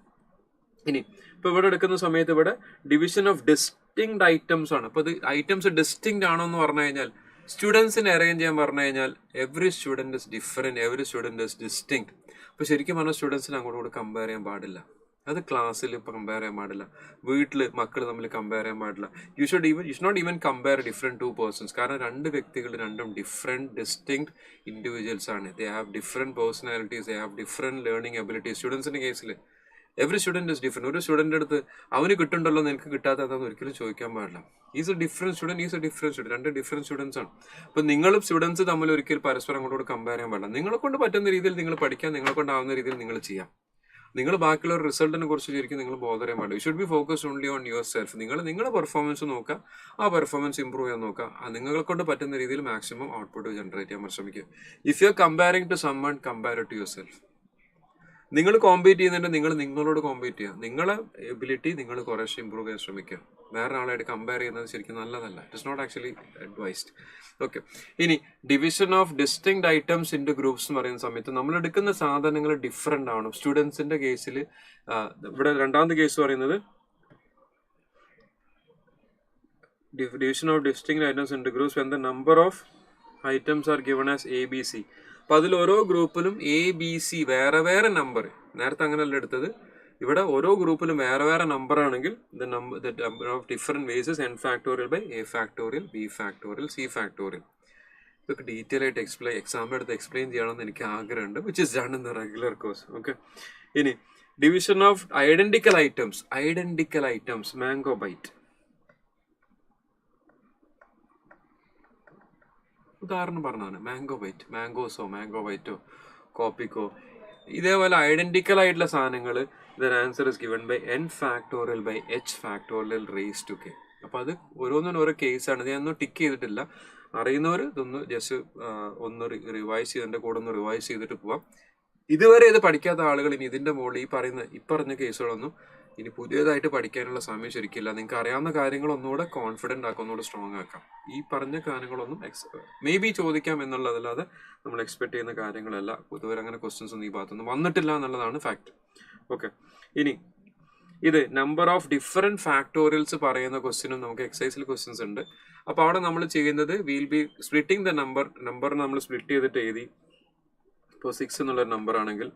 ഇനി ഇപ്പൊ ഇവിടെ എടുക്കുന്ന സമയത്ത് ഇവിടെ ഡിവിഷൻ ഓഫ് ഡിസ്റ്റിങ്ക്ട് ഐറ്റംസ് ആണ്. അപ്പൊ ഇത് ഐറ്റംസ് ഡിസ്റ്റിങ്ക്ട് ആണോ എന്ന് പറഞ്ഞു കഴിഞ്ഞാൽ, സ്റ്റുഡൻസിനെ അറേഞ്ച് ചെയ്യാൻ പറഞ്ഞു കഴിഞ്ഞാൽ every student is different, every student is distinct. അപ്പൊ ശരിക്കും പറഞ്ഞാൽ സ്റ്റുഡൻസിനെ അങ്ങോട്ടും കൂടെ കമ്പയർ ചെയ്യാൻ പാടില്ല. അത് ക്ലാസ്സിൽ കമ്പയർ ചെയ്യാൻ പാടില്ല, വീട്ടിൽ മക്കൾ തമ്മിൽ കമ്പയർ ചെയ്യാൻ പാടില്ല. You should not even compare different two persons. കാരണം രണ്ട് വ്യക്തികൾ രണ്ടും ഡിഫറെന്റ് ഡിസ്റ്റിങ്ക്ട് ഇൻഡിവിജ്വൽസ് ആണ്. They have different personalities, they have different learning abilities. സ്റ്റുഡൻസിന്റെ കേസിൽ എവറി സ്റ്റുഡൻറ് ഇസ് ഡിഫറെന്റ്. ഒരു സ്റ്റുഡൻറ് അടുത്ത് അവന് കിട്ടുന്നുണ്ടല്ലോ നിനക്ക് കിട്ടാത്തതെന്ന് ഒരിക്കലും ചോദിക്കാൻ പാടില്ല. Is a different student, is a different student. രണ്ട് ഡിഫറെന്റ് സ്റ്റുഡൻസ് ആണ്. അപ്പൊ നിങ്ങളും സ്റ്റുഡൻസ് തമ്മിൽ ഒരിക്കലും പരസ്പരം അങ്ങോട്ട് കമ്പയർ ചെയ്യാൻ പാടില്ല. നിങ്ങളെ കൊണ്ട് പറ്റുന്ന രീതിയിൽ നിങ്ങൾ പഠിക്കാൻ, നിങ്ങളെ കൊണ്ടാവുന്ന രീതിയിൽ നിങ്ങൾ ചെയ്യാം. നിങ്ങൾ ബാക്കിയുള്ള ഒരു റിസൾട്ടിനെ കുറിച്ച് ശരിക്കും നിങ്ങൾ ബോധർ ചെയ്യാൻ പാടില്ല. You should B focused only on your self. നിങ്ങളുടെ പെർഫോമൻസ് നോക്കുക, ആ പെർഫോമൻസ് ഇംപ്രൂവ് ചെയ്യാൻ നോക്കുക, നിങ്ങളെ കൊണ്ട് പറ്റുന്ന രീതിയിൽ മാക്സിമം ഔട്ട്പുട്ട് ജനറേറ്റ് ചെയ്യാൻ ശ്രമിക്കുക. If you are comparing to someone, compare to yourself. നിങ്ങൾ കോമ്പീറ്റ് ചെയ്യുന്നുണ്ട്, നിങ്ങൾ നിങ്ങളോട് കോമ്പീറ്റ് ചെയ്യുക. നിങ്ങളെ എബിലിറ്റി നിങ്ങൾ കുറേശ്ശെ ഇമ്പ്രൂവ് ചെയ്യാൻ ശ്രമിക്കുക. വേറെ ആളായിട്ട് കമ്പയർ ചെയ്യുന്നത് ശരിക്കും നല്ലതല്ല. It is not actually advised. Okay. ഇനി division of distinct items into groups എന്ന് പറയുന്ന സമയത്ത് നമ്മൾ എടുക്കുന്ന സാധനങ്ങൾ ഡിഫറെൻ്റ് ആണ്. സ്റ്റുഡൻസിന്റെ കേസിൽ ഇവിടെ രണ്ടാമത്തെ കേസ് പറയുന്നത് division of distinct items into groups when the number of items are given as ABC. അപ്പൊ അതിൽ ഓരോ ഗ്രൂപ്പിലും ABC വേറെ വേറെ നമ്പർ. നേരത്തെ അങ്ങനെയല്ല എടുത്തത്. ഇവിടെ ഓരോ ഗ്രൂപ്പിലും വേറെ വേറെ നമ്പർ ആണെങ്കിൽ the number of different ways n factorial by a factorial, b factorial, c factorial. ഇതൊക്കെ ഡീറ്റെയിൽ ആയിട്ട് എക്സാം എടുത്ത് എക്സ്പ്ലെയിൻ ചെയ്യണമെന്ന് എനിക്ക് ആഗ്രഹമുണ്ട്, which is done in the regular course. Okay. ഇനി division of identical items, Mango Bite. ഉദാഹരണം പറഞ്ഞാണ് മാംഗോ ബൈറ്റ്, മാംഗോസോ മാംഗോ ബൈറ്റോ കോപ്പിക്കോ. ഇതേപോലെ ഐഡന്റിക്കൽ ആയിട്ടുള്ള സാധനങ്ങൾ then answer is given by n factorial by h factorial raise to k. അപ്പൊ അത് ഓരോന്നിനും ഓരോ കേസാണ്. ഞാനൊന്നും ടിക്ക് ചെയ്തിട്ടില്ല. അറിയുന്നവർ ഇതൊന്ന് ജസ്റ്റ് ഒന്ന് റിവൈസ് ചെയ്ത് കൂടെ ഒന്ന് റിവൈസ് ചെയ്തിട്ട് പോവാം. ഇതുവരെ ഇത് പഠിക്കാത്ത ആളുകൾ ഇനി ഇതിന്റെ മുകളിൽ ഈ പറഞ്ഞ കേസുകളൊന്നും ഇനി പുതിയതായിട്ട് പഠിക്കാനുള്ള സമയം ശരിക്കില്ല. നിങ്ങൾക്ക് അറിയാവുന്ന കാര്യങ്ങൾ ഒന്നുകൂടെ കോൺഫിഡന്റ് ആക്കാം, ഒന്നുകൂടെ സ്ട്രോങ് ആക്കാം. ഈ പറഞ്ഞ കാര്യങ്ങളൊന്നും മേ ബി ചോദിക്കാം എന്നുള്ളതല്ലാതെ നമ്മൾ എക്സ്പെക്ട് ചെയ്യുന്ന കാര്യങ്ങളല്ല. ഇതുവരെ അങ്ങനെ ക്വസ്റ്റ്യൻസ് ഒന്നും ഈ ഭാഗത്തൊന്നും വന്നിട്ടില്ല എന്നുള്ളതാണ് ഫാക്ട്. ഓക്കെ. ഇനി ഇത് നമ്പർ ഓഫ് ഡിഫറെന്റ് ഫാക്ടോറിയൽസ് പറയുന്ന ക്വസ്റ്റ്യനും നമുക്ക് എക്സസൈസിൽ ക്വസ്റ്റ്യൻസ് ഉണ്ട്. അപ്പൊ അവിടെ നമ്മൾ ചെയ്യുന്നത് will be splitting the number നമ്മൾ സ്പ്ലിറ്റ് ചെയ്തിട്ട് എഴുതി. ഇപ്പോൾ 6 എന്നുള്ള നമ്പർ ആണെങ്കിൽ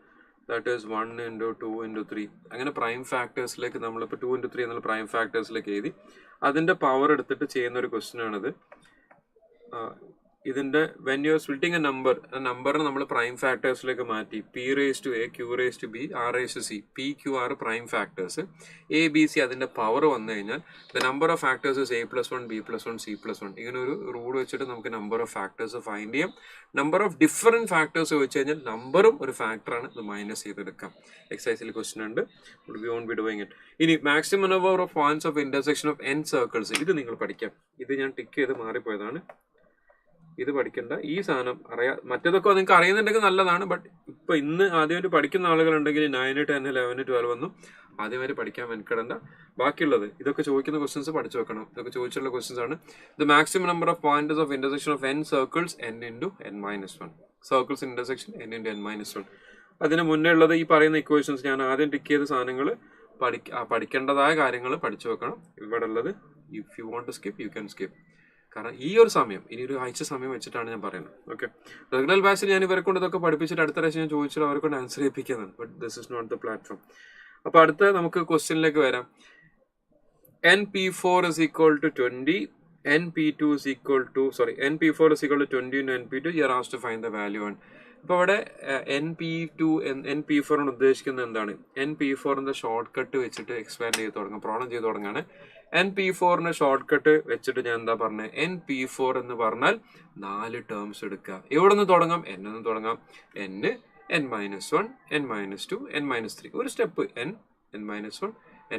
ദാറ്റ് ഈസ് 1 into 2 into 3. അങ്ങനെ പ്രൈം ഫാക്ടേഴ്സിലേക്ക് നമ്മളിപ്പോൾ 2 into 3 എന്നുള്ള പ്രൈം ഫാക്ടേഴ്സിലേക്ക് എഴുതി അതിന്റെ പവർ എടുത്തിട്ട് ചെയ്യുന്ന ഒരു ക്വസ്റ്റ്യൻ ആണിത്. ഇതിന്റെ when you are splitting a നമ്പറിനെ നമ്മൾ പ്രൈം ഫാക്ടേഴ്സിലേക്ക് മാറ്റി. p raised to a, q raised to b, r raised to c. p, q, r prime factors. a, b, c അതിന്റെ പവർ വന്നു കഴിഞ്ഞാൽ the number of factors is a plus 1, b plus 1, c plus 1. ഇങ്ങനെ ഒരു റൂൾ വെച്ചിട്ട് നമുക്ക് നമ്പർ ഓഫ് ഫാക്ടേഴ്സ് ഫൈൻഡ് ചെയ്യാം. നമ്പർ ഓഫ് ഡിഫറെന്റ് ഫാക്ടേഴ്സ് വെച്ച് കഴിഞ്ഞാൽ നമ്പറും ഒരു ഫാക്ടറാണ്, ഇത് മൈനസ് ചെയ്തെടുക്കാം. എക്സസൈസിൽ ക്വസ്റ്റ്യൻ ഉണ്ട്, we won't be doing it. ഇനി maximum number of points of intersection of n circles. ഇത് നിങ്ങൾ പഠിക്കാം. ഇത് ഞാൻ ടിക്ക് ചെയ്ത് മാറിപ്പോയതാണ്. ഇത് പഠിക്കേണ്ട. ഈ സാധനം മറ്റേതൊക്കെ നിങ്ങൾക്ക് അറിയുന്നുണ്ടെങ്കിൽ നല്ലതാണ്. ബട്ട് ഇപ്പൊ ഇന്ന് ആദ്യമായിട്ട് പഠിക്കുന്ന ആളുകളുണ്ടെങ്കിൽ 9, 10, 11, 12 ഒന്നും ആദ്യമായിട്ട് പഠിക്കാൻ മെനക്കെടണ്ട. ബാക്കിയുള്ളത് ഇതൊക്കെ ചോദിക്കുന്ന ക്വസ്റ്റ്യൻസ് പഠിച്ചു വെക്കണം. ഇതൊക്കെ ചോദിച്ചുള്ള ക്വസ്റ്റ്യൻസ് ആണ്. The maximum number of points of intersection of n circles n into n-1. Circles intersection n into n-1. അതിന് മുന്നേ ഉള്ളത് ഈ പറയുന്ന ഇക്വേഷൻസ് ഞാൻ ആദ്യം ടിക്ക് ചെയ്ത സാധനങ്ങൾ പഠിക്കേണ്ടതായ കാര്യങ്ങൾ പഠിച്ചു വെക്കണം. ഇവിടെ ഉള്ളത് if you want to skip you can skip. കാരണം ഈ ഒരു സമയം ഇനി ഒരു ആഴ്ച സമയം വെച്ചിട്ടാണ് ഞാൻ പറയുന്നത്. ഓക്കെ. റെഗുലർ ബാച്ചിൽ ഞാൻ ഇവരെ കൊണ്ട് ഇതൊക്കെ പഠിപ്പിച്ചിട്ട് അടുത്ത പ്രാവശ്യം ഞാൻ ചോദിച്ചിട്ട് അവരെ കൊണ്ട് ആൻസർ ചെയ്യിപ്പിക്കുന്നതാണ്. But this is not the platform. അപ്പൊ അടുത്ത നമുക്ക് ക്വസ്റ്റ്യനിലേക്ക് വരാം. np4 is equal to 20, np4 is equal to 20 into np2. You are asked to find the value. ഇപ്പൊ അവിടെ np4 ആണ് ഉദ്ദേശിക്കുന്നത് എന്താണ്? np4 ഷോർട്ട് കട്ട് വെച്ചിട്ട് എക്സ്പാൻഡ് ചെയ്ത് തുടങ്ങാം, പ്രോബ്ലം ചെയ്ത് തുടങ്ങാണ്. np4 ഷോർട്ട് കട്ട് വെച്ചിട്ട് ഞാൻ എന്താ പറഞ്ഞത്? np4 എന്ന് പറഞ്ഞാൽ 4 ടേംസ് എടുക്കുക. എവിടെ നിന്ന് തുടങ്ങാം? n എന്ന് തുടങ്ങാം. n, n-1, n-2, n-3. ഒരു step n, n-1,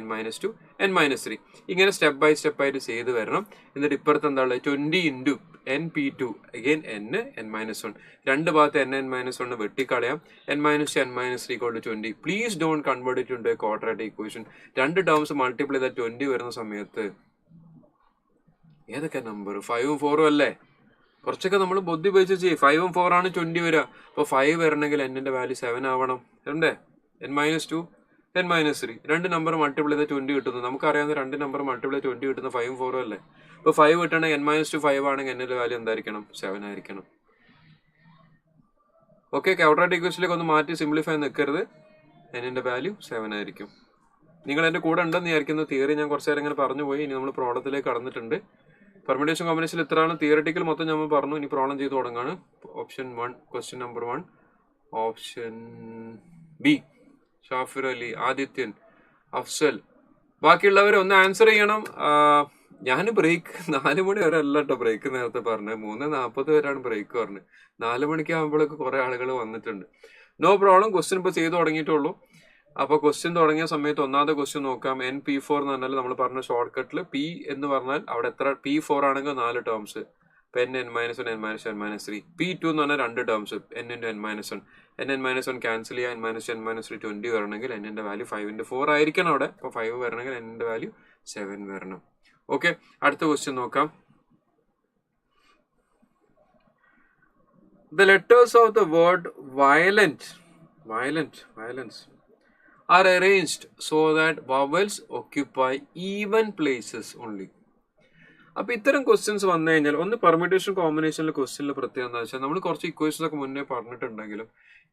n-2, n-3. ഇങ്ങനെ സ്റ്റെപ്പ് ബൈ സ്റ്റെപ്പ് ആയിട്ട് ചെയ്ത് വരണം. എന്നിട്ട് ഇപ്പുറത്ത് എന്താ ഉള്ളത്? 20 into NP2 again n-1 രണ്ട് ഭാഗത്ത് n-1 വെട്ടിക്കളയാം. n-2 n-3 20. Please don't convert it into A quadratic equation. രണ്ട് ടേംസ് മൾട്ടിപ്ലൈ ചെയ്താൽ 20 വരുന്ന സമയത്ത് ഏതൊക്കെ നമ്പർ 5ഉം 4ഉം അല്ലേ? കുറച്ചൊക്കെ നമ്മൾ ബുദ്ധി ഉപയോഗിച്ച് ചെയ്യും. 5ഉം 4 ആണ് 20 വരിക. അപ്പോൾ 5 വരണമെങ്കിൽ n-ന്റെ വാല്യൂ 7 ആവണം. രണ്ടേ n-2 n-3 രണ്ട് നമ്പർ മൾട്ടിപ്ലൈ ചെയ്താൽ 20 കിട്ടുന്നു. നമുക്കറിയാവുന്ന രണ്ട് നമ്പർ മൾട്ടിപ്ലൈ 20 കിട്ടുന്ന 5ഉം 4ഉം അല്ലേ? ഇപ്പോൾ 5 കിട്ടണമെങ്കിൽ n-2 5 ആണെങ്കിൽ n-ന്റെ വാല്യൂ എന്തായിരിക്കണം? 7 ആയിരിക്കണം. ഓക്കെ, ക്വാഡ്രാറ്റിക് ഇക്വേഷനിലേക്ക് ഒന്ന് മാറ്റി സിംപ്ലിഫൈ നിൽക്കരുത്. n-ന്റെ വാല്യൂ 7 ആയിരിക്കും. നിങ്ങൾ എൻ്റെ കൂടെ ഉണ്ടെന്ന് വിചാരിക്കുന്ന തിയറി ഞാൻ കുറച്ച് നേരം ഇങ്ങനെ പറഞ്ഞു പോയി. ഇനി നമ്മൾ പ്രോബ്ലത്തിലേക്ക് കടന്നിട്ടുണ്ട്. പെർമ്യൂട്ടേഷൻ കോമ്പിനേഷൻ ഇത്രയാണ്. തിയററ്റിക്കൽ മൊത്തം നമ്മൾ പറഞ്ഞു. ഇനി പ്രോബ്ലം ചെയ്ത് തുടങ്ങാണ്. Option 1 question number 1 option B Shafir Ali, Adithyan, Afzal. ബാക്കിയുള്ളവർ ഒന്ന് ആൻസർ ചെയ്യണം. ഞാൻ ബ്രേക്ക് 4 മണി വരെ അല്ല കേട്ടോ ബ്രേക്ക് നേരത്തെ പറഞ്ഞത്. 3:40 വരെയാണ് ബ്രേക്ക് പറഞ്ഞത്. 4 മണിക്ക് ആകുമ്പോഴേക്ക് കുറെ ആളുകൾ വന്നിട്ടുണ്ട്. No problem. ക്വസ്റ്റ്യൻ ഇപ്പോൾ ചെയ്ത് തുടങ്ങിയിട്ടുള്ളൂ. അപ്പോൾ ക്വസ്റ്റ്യൻ തുടങ്ങിയ സമയത്ത് ഒന്നാമത്തെ ക്വസ്റ്റ്യൻ നോക്കാം. NP4 എന്ന് പറഞ്ഞാൽ നമ്മൾ പറഞ്ഞ ഷോർട്ട് കട്ടിൽ P എന്ന് പറഞ്ഞാൽ അവിടെ എത്ര P4 ആണെങ്കിൽ 4 ടേംസ്. n-1 n-3. P2 എന്ന് പറഞ്ഞാൽ 2 ടേംസ് n-n-1. n-n-1 ക്യാൻസൽ ചെയ്യുക. n-2 20 വരണമെങ്കിൽ n-ന്റെ വാല്യൂ 5/4 ആയിരിക്കണം അവിടെ. അപ്പോൾ 5 വരണമെങ്കിൽ n-ന്റെ വാല്യൂ 7 വരണം. ഓക്കെ, അടുത്ത ക്വസ്റ്റ്യൻ നോക്കാം. The letters of the word violence are arranged so that vowels occupy even places only. അപ്പൊ ഇത്തരം ക്വസ്റ്റ്യൻസ് വന്നു കഴിഞ്ഞാൽ ഒന്ന് പെർമ്യൂട്ടേഷൻ കോമ്പിനേഷനിലെ ക്വസ്റ്റ്യനിലെ പ്രത്യേകത എന്താ വെച്ചാൽ നമ്മൾ കുറച്ച് ഇക്വേഷൻസ് ഒക്കെ മുന്നേ പറഞ്ഞിട്ടുണ്ടെങ്കിലും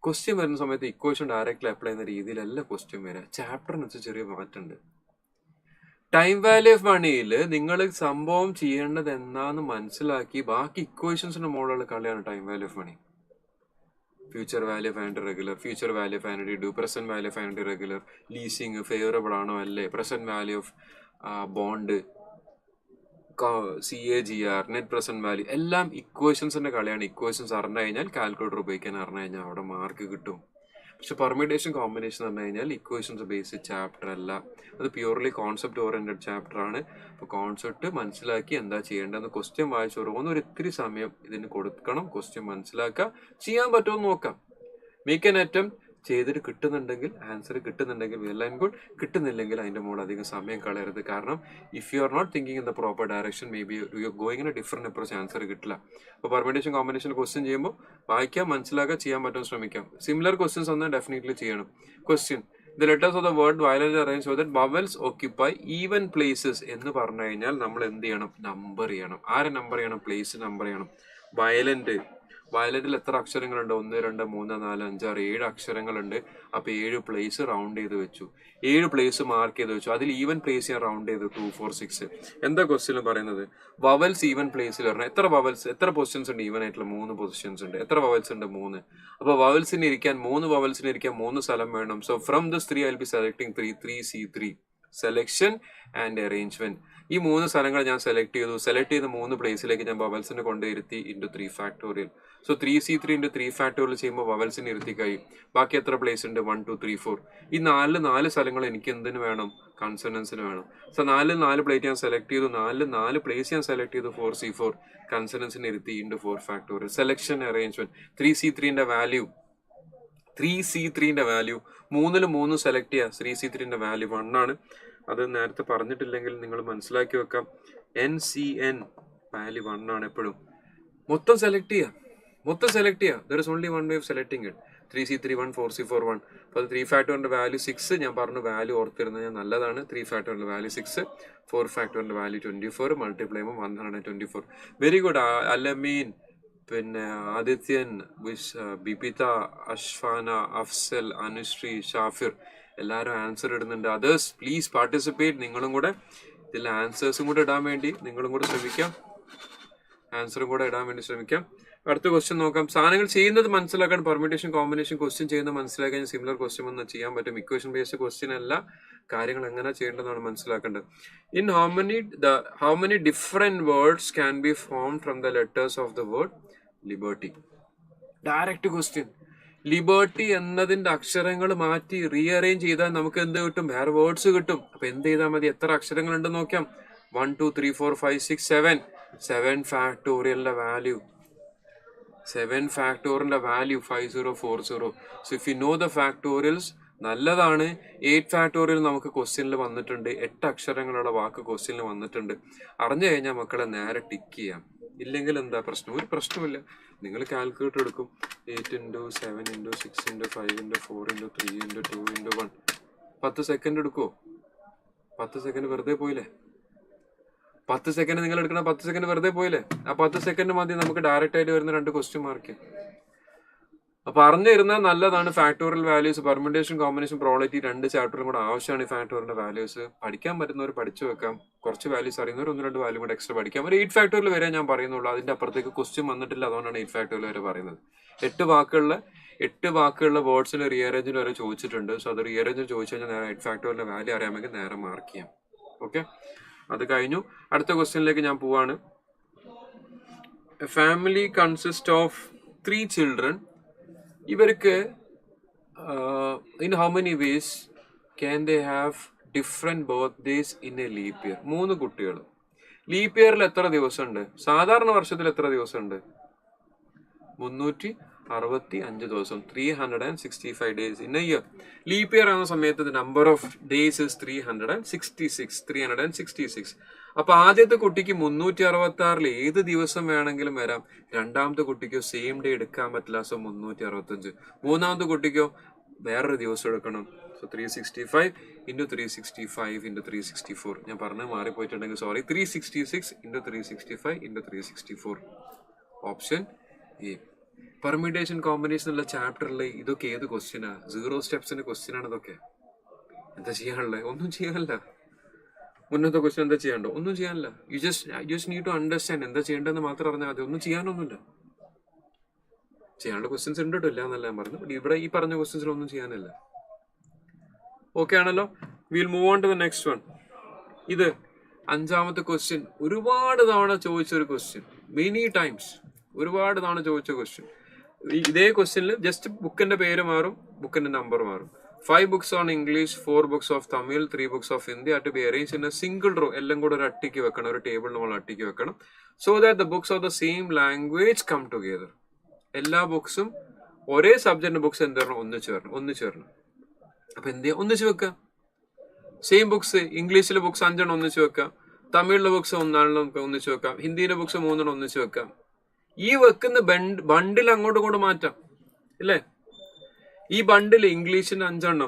ക്വസ്റ്റ്യൻ വരുന്ന സമയത്ത് ഇക്വേഷൻ ഡയറക്റ്റ്ലി അപ്ലൈ ചെയ്യുന്ന രീതിയിലല്ല ക്വസ്റ്റ്യൻ വരിക. ചാപ്റ്ററിന് വെച്ച് ചെറിയ മാറ്റമുണ്ട്. ടൈം വാല്യൂ ഓഫ് മണിയിൽ നിങ്ങൾ സംഭവം ചെയ്യേണ്ടത് എന്താന്ന് മനസ്സിലാക്കി ബാക്കി ഇക്വേഷൻസിന്റെ മോഡലുള്ള കളിയാണ് time value of money. Future value of and regular, future value of and due, present value of and regular, leasing favourable ആണോ അല്ലേ, present value of bond, CAGR, net present value, എല്ലാം ഇക്വേഷൻസിന്റെ കളിയാണ്. ഇക്വേഷൻസ് അറിഞ്ഞു കഴിഞ്ഞാൽ കാൽക്കുലേറ്റർ ഉപയോഗിക്കാൻ അറിഞ്ഞു കഴിഞ്ഞാൽ അവിടെ മാർക്ക് കിട്ടും. പക്ഷെ പെർമ്യൂട്ടേഷൻ കോമ്പിനേഷൻ പറഞ്ഞു കഴിഞ്ഞാൽ ഇക്വേഷൻസ് ബേസ്ഡ് ചാപ്റ്റർ അല്ല, അത് പ്യൂർലി കോൺസെപ്റ്റ് ഓറിയന്റഡ് ചാപ്റ്റർ ആണ്. അപ്പോൾ കോൺസെപ്റ്റ് മനസ്സിലാക്കി എന്താ ചെയ്യേണ്ടതെന്ന് ക്വസ്റ്റ്യൻ വായിച്ചു ഒരു ഇത്തിരി സമയം ഇതിന് കൊടുക്കണം. ക്വസ്റ്റ്യൻ മനസ്സിലാക്കുക, ചെയ്യാൻ പറ്റുമോ നോക്കാം. Make an attempt. ചെയ്തിട്ട് കിട്ടുന്നുണ്ടെങ്കിൽ ആൻസർ കിട്ടുന്നുണ്ടെങ്കിൽ വെൽ ആൻഡ് ഗുഡ്, കിട്ടുന്നില്ലെങ്കിൽ അതിൻ്റെ മുകളിൽ അധികം സമയം കളയരുത്. കാരണം if you are not thinking in the proper direction may be you going in a different approach, answer കിട്ടില്ല. അപ്പോൾ പെർമ്യൂട്ടേഷൻ കോമ്പിനേഷൻ ക്വസ്റ്റ്യൻ ചെയ്യുമ്പോൾ വായിക്കാം, മനസ്സിലാക്കാൻ, ചെയ്യാൻ പറ്റാൻ ശ്രമിക്കാം. സിമിലർ ക്വസ്റ്റ്യൻസ് വന്നാൽ ഡെഫിനറ്റ്ലി ചെയ്യണം. Question the letters of the word violent arrange so that vowels occupy even places എന്ന് പറഞ്ഞു കഴിഞ്ഞാൽ നമ്മൾ എന്ത് ചെയ്യണം? നമ്പർ ചെയ്യണം. ആരെ നമ്പർ ചെയ്യണം? പ്ലേസ് നമ്പർ ചെയ്യണം. വയലന്റിൽ എത്ര അക്ഷരങ്ങളുണ്ട്? 1 2 3 4 5 6 7 അക്ഷരങ്ങളുണ്ട്. അപ്പൊ 7 പ്ലേസ് റൗണ്ട് ചെയ്ത് വെച്ചു, 7 പ്ലേസ് മാർക്ക് ചെയ്ത് വെച്ചു. അതിൽ ഈവൻ പ്ലേസ് ഞാൻ റൗണ്ട് ചെയ്തു 2 4 6. എന്താ ക്വസ്റ്റ്യൻ പറയുന്നത്? വവൽസ് ഈവൻ പ്ലേസിൽ വരണം. എത്ര വവൽസ്, എത്ര പൊസിഷൻസ് ഉണ്ട്? ഈവൻ ആയിട്ടുള്ള 3 പൊസിഷൻസ് ഉണ്ട്. എത്ര വവൽസ് ഉണ്ട്? 3. അപ്പൊ വവൽസിന് ഇരിക്കാൻ 3 സ്ഥലം വേണം. So from this 3 I will be selecting 3C3 selection and arrangement. ഈ 3 സ്ഥലങ്ങൾ ഞാൻ സെലക്ട് ചെയ്ത് 3 പ്ലേസിലേക്ക് ഞാൻ വവൽസിനെ കൊണ്ടിരുത്തി into 3 factorial. So 3C3 into 3 factorial ചെയ്യുമ്പോൾ വവൽസിന് ഇരുത്തി കഴിയും. ബാക്കി എത്ര പ്ലേസ് ഉണ്ട്? 1 2 3 4. ഈ 4 സ്ഥലങ്ങൾ എനിക്ക് എന്തിനു വേണം? കൺസണൻസിന് വേണം. സോ 4 പ്ലേറ്റ് ഞാൻ സെലക്ട് ചെയ്തു, 4 പ്ലേസ് ഞാൻ സെലക്ട് ചെയ്തു 4C4 കൺസണൻസിന് ഇരുത്തി ഇൻറ്റു 4 ഫാക്ടോറിയൽ. Selection arrangement. 3C3ന്റെ വാല്യൂ 3 സെലക്ട് ചെയ്യുക. 3C3ന്റെ വാല്യൂ 1 ആണ്. അത് നേരത്തെ പറഞ്ഞിട്ടില്ലെങ്കിൽ നിങ്ങൾ മനസ്സിലാക്കി വെക്കാം. NCN വാല്യൂ 1 ആണ് എപ്പോഴും. മൊത്തം സെലക്ട് ചെയ്യുക. There is only 1 way of selecting it. 3C3 1 4C4 1. അപ്പോൾ 3 ഫാക്ടോറിന്റെ വാല്യൂ 6. ഞാൻ പറഞ്ഞു വാല്യൂ ഓർത്തിരുന്നത് ഞാൻ നല്ലതാണ്. 3 ഫാക്ടോറിന്റെ വാല്യൂ 6, 4 ഫാക്ടോറിന്റെ വാല്യൂ 24, മൾട്ടിപ്ലൈ ചെയ്യുമ്പോൾ 124. Very good. അലമീൻ, പിന്നെ ആദിത്യൻ, ബിപിത, അഷ്ഫാന, അഫ്സൽ, അനുശ്രീ, ഷാഫിർ എല്ലാവരും ആൻസർ ഇടുന്നുണ്ട്. Others please participate. നിങ്ങളും കൂടെ ഇതിൽ ആൻസേഴ്സും കൂടെ ഇടാൻ വേണ്ടി നിങ്ങളും കൂടെ ശ്രമിക്കാം. ആൻസറും കൂടെ ഇടാൻ വേണ്ടി ശ്രമിക്കാം. അടുത്ത ക്വസ്റ്റ്യൻ നോക്കാം. സാധനങ്ങൾ ചെയ്യുന്നത് മനസ്സിലാക്കാൻ പെർമ്യൂട്ടേഷൻ കോമ്പിനേഷൻ ക്വസ്റ്റ്യൻ ചെയ്യുന്നത് മനസ്സിലാക്കാൻ സിമിലർ ക്വസ്റ്റ്യൻ വന്ന് ചെയ്യാൻ പറ്റും. ഇക്വേഷൻ ബേസ്ഡ് ക്വസ്റ്റ്യൻ അല്ല, കാര്യങ്ങൾ എങ്ങനെ ചെയ്യേണ്ടതാണ് മനസ്സിലാക്കേണ്ടത്. In how many different words can be form from the letters of the word liberty? Direct question. Liberty എന്നതിന്റെ അക്ഷരങ്ങൾ മാറ്റി റീഅറേഞ്ച് ചെയ്താൽ നമുക്ക് എന്ത് കിട്ടും? വേറെ വേർഡ്സ് കിട്ടും. അപ്പൊ എന്ത് ചെയ്താൽ മതി? എത്ര അക്ഷരങ്ങൾ ഉണ്ടെന്ന് നോക്കാം. 1 2 3 4 5 6 7. 7 ഫാക്ടോറിയലിന്റെ value 5040. So if you know the factorials, നല്ലതാണ്. 8 ഫാക്ടോറിയൽ നമുക്ക് ക്വസ്റ്റ്യനിൽ വന്നിട്ടുണ്ട്. 8 അക്ഷരങ്ങളുള്ള വാക്ക് ക്വസ്റ്റ്യനിൽ വന്നിട്ടുണ്ട്. അറിഞ്ഞു കഴിഞ്ഞാൽ മക്കളെ നേരെ ടിക്ക് ചെയ്യാം. ഇല്ലെങ്കിൽ എന്താ പ്രശ്നം? ഒരു പ്രശ്നമില്ല. നിങ്ങൾ കാൽക്കുലേറ്റർ എടുക്കും. 8 into 7 into 6 into 5 into 4 into 3 into 2 into 1. 10 second എടുക്കുമോ? 10 സെക്കൻഡ് വെറുതെ പോയില്ലേ? 10 സെക്കൻഡ് നിങ്ങൾ എടുക്കണ 10 സെക്കൻഡ് വെറുതെ പോയില്ലേ? ആ 10 സെക്കൻഡ് മതി നമുക്ക് ഡയറക്റ്റ് ആയിട്ട് വരുന്ന 2 ക്വസ്റ്റ്യൻ മാർക്ക്. അപ്പൊ അറിഞ്ഞിരുന്നാൽ നല്ലതാണ്. Factorial values, permutation, combination, probability 2 ചാപ്റ്ററും കൂടെ ആവശ്യമാണ്. ഈ ഫാക്ടോറിയൽ വാല്യൂസ് പഠിക്കാൻ പറ്റുന്നവർ പഠിച്ചു വെക്കാം. കുറച്ച് വാല്യൂസ് അറിയുന്നവർ 1-2 വാല്യൂ കൂടെ എക്സ്ട്രാ പഠിക്കാം. ഒരു 8 ഫാക്ടോറിയൽ വരെ ഞാൻ പറയുന്നുള്ളൂ. അതിന്റെ അപ്പുറത്തേക്ക് ക്വസ്റ്റ്യൻ വന്നിട്ടില്ല. അതുകൊണ്ടാണ് 8 ഫാക്ടോറിയൽ വരെ പറയുന്നത്. 8 വാക്കുകളുടെ വേർഡ്സിന് റീഅറേഞ്ചിന് വരെ ചോദിച്ചിട്ടുണ്ട്. സോ അത് റീഅറേഞ്ചിന് ചോദിച്ചു കഴിഞ്ഞാൽ നേരെ 8 ഫാക്ടോറിയലിന്റെ വാല്യൂ അറിയാമെങ്കിൽ നേരെ മാർക്ക് ചെയ്യാം. ഓക്കെ, അത് കഴിഞ്ഞു. അടുത്ത ക്വസ്റ്റ്യനിലേക്ക് ഞാൻ പോവാണ്. A family consist of 3 children. ഇവർക്ക് in how many ways can they have different birthdays in a leap year? 3 കുട്ടികൾ. ലീപ് ഇയറിൽ എത്ര ദിവസമുണ്ട്? സാധാരണ വർഷത്തിൽ എത്ര ദിവസമുണ്ട്? 365 ദിവസം. 365 days in A year. Leap year ആവുന്ന സമയത്ത് നമ്പർ ഓഫ് ഡേയ്സ് ഇസ് 366. അപ്പൊ ആദ്യത്തെ കുട്ടിക്ക് 366 ഏത് ദിവസം വേണമെങ്കിലും വരാം. രണ്ടാമത്തെ കുട്ടിക്കോ സെയിം ഡേ എടുക്കാൻ പറ്റില്ല. സോ 365. മൂന്നാമത്തെ കുട്ടിക്കോ വേറൊരു ദിവസം എടുക്കണം. So 365 into 365 into 364. ഞാൻ പറഞ്ഞത് മാറിപ്പോയിട്ടുണ്ടെങ്കിൽ sorry. 366 into 365 into 364. Option A. Permutation, combination ഉള്ള ചാപ്റ്ററിൽ ഇതൊക്കെ ഏത് ക്വസ്റ്റ്യനാ? 0 സ്റ്റെപ്സിന്റെ ക്വസ്റ്റ്യൻ ആണ് ഇതൊക്കെ. എന്താ ചെയ്യാനുള്ളത്? ഒന്നും ചെയ്യാനല്ല. മുന്നത്തെ ക്വസ്റ്റ്യൻ എന്താ ചെയ്യാണ്ടോ? ഒന്നും ചെയ്യാനില്ല. You just need to understand എന്താ ചെയ്യേണ്ടതെന്ന് മാത്രം അറിഞ്ഞാൽ മതി. ഒന്നും ചെയ്യാനൊന്നുമില്ല. ചെയ്യാനുള്ള ക്വസ്റ്റ്യൻസ് ഉണ്ട് കേട്ടോ, ഇല്ല എന്നല്ല ഞാൻ പറഞ്ഞു. ഇവിടെ ഈ പറഞ്ഞ ക്വസ്റ്റ്യൻസിലൊന്നും ചെയ്യാനില്ല. ഓക്കെ ആണല്ലോ. Will move on to the next one. ഇത് 5ാമത്തെ ക്വസ്റ്റ്യൻ. ഒരുപാട് തവണ ചോദിച്ചൊരു ക്വസ്റ്റ്യൻ. മെനി ടൈംസ് ഒരുപാട് തവണ ചോദിച്ച ക്വസ്റ്റ്യൻ. ഇതേ ക്വസ്റ്റ്യനിൽ ജസ്റ്റ് ബുക്കിന്റെ പേര് മാറും, ബുക്കിന്റെ നമ്പർ മാറും. 5 books on English, 4 books of Tamil, 3 books of Hindi are to be arranged in a single row. എല്ലാം കൂടെ ഒരു അട്ടിക്ക് വെക്കണം, ഒരു ടേബിൾ നമ്മൾ അട്ടിക്ക് വെക്കണം. So that the books of the same language come together. എല്ലാ ബുക്സും ഒരേ സബ്ജക്റ്റിന്റെ ബുക്സ് എന്ത് വരണം? ഒന്നിച്ചു വരണം. അപ്പൊ എന്ത് ചെയ്യാം? ഒന്നിച്ചു വെക്കുക. Same books. ഇംഗ്ലീഷിലെ ബുക്സ് 5 ഒന്നിച്ചു വെക്കാം. തമിഴിലെ ബുക്സ് 1 ഒന്നിച്ചു വെക്കാം. ഹിന്ദിയിലെ ബുക്സ് 3 ഒന്നിച്ചു വെക്കാം. ഈ വെക്കുന്ന ബണ്ടിൽ അങ്ങോട്ടും ഇങ്ങോട്ടും മാറ്റാം ഇല്ലേ? ഈ ബണ്ടിൽ ഇംഗ്ലീഷിന് 5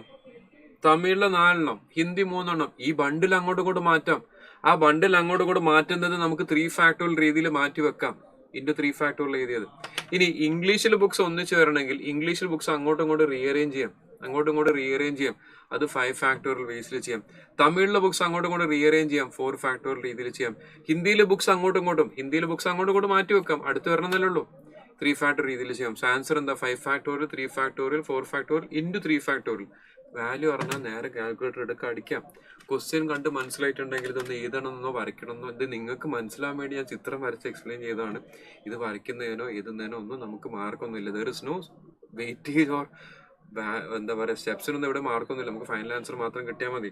തമിഴിലെ 4 ഹിന്ദി 3 ഈ ബണ്ടിൽ അങ്ങോട്ടും ഇങ്ങോട്ടും മാറ്റാം. ആ ബണ്ടിൽ അങ്ങോട്ടും ഇങ്ങോട്ടും മാറ്റുന്നത് നമുക്ക് 3 ഫാക്ടോറിയൽ രീതിയിൽ മാറ്റി വെക്കാം. ഇൻറ്റു 3 ഫാക്ടോറിയൽ എഴുതിയത്. ഇനി ഇംഗ്ലീഷിലെ ബുക്സ് ഒന്നിച്ച് വരണമെങ്കിൽ ഇംഗ്ലീഷിൽ ബുക്സ് അങ്ങോട്ടും ഇങ്ങോട്ടും റീഅറേഞ്ച് ചെയ്യാം. അത് 5 ഫാക്ടോറിയൽ വേസിൽ ചെയ്യാം. തമിഴിലെ ബുക്സ് അങ്ങോട്ടും ഇങ്ങോട്ടും റീഅറേഞ്ച് ചെയ്യാം. 4 ഫാക്ടോറിയൽ രീതിയിൽ ചെയ്യാം. ഹിന്ദിയിലെ ബുക്സ് അങ്ങോട്ടും ഇങ്ങോട്ടും മാറ്റി വെക്കാം. അടുത്ത് വരണമെന്നല്ലേ ഉള്ളൂ. 3 ഫാക്ടോറിയൽ രീതിയിൽ ചെയ്യാം. സോ ആൻസർ എന്താ? 5 factorial, 3 factorial, 4 factorial into 3 factorial. Value അറിഞ്ഞാൽ നേരെ കാൽക്കുലേറ്റർ എടുക്കുക, അടിക്കാം. ക്വസ്റ്റ്യൻ കണ്ട് മനസ്സിലായിട്ടുണ്ടെങ്കിൽ ഇതൊന്ന് എഴുതണമെന്നോ വരയ്ക്കണമെന്നോ, ഇത് നിങ്ങൾക്ക് മനസ്സിലാൻ വേണ്ടി ഞാൻ ചിത്രം വരച്ച് എക്സ്പ്ലെയിൻ ചെയ്തതാണ്. ഇത് വരയ്ക്കുന്നതിനോ എഴുതുന്നതിനോ ഒന്നും നമുക്ക് മാർക്കൊന്നുമില്ല. There is no weightage or എന്താ പറയുക, സ്റ്റെപ്സിനൊന്നും ഇവിടെ മാർക്കൊന്നുമില്ല. നമുക്ക് ഫൈനൽ ആൻസർ മാത്രം കിട്ടിയാൽ മതി.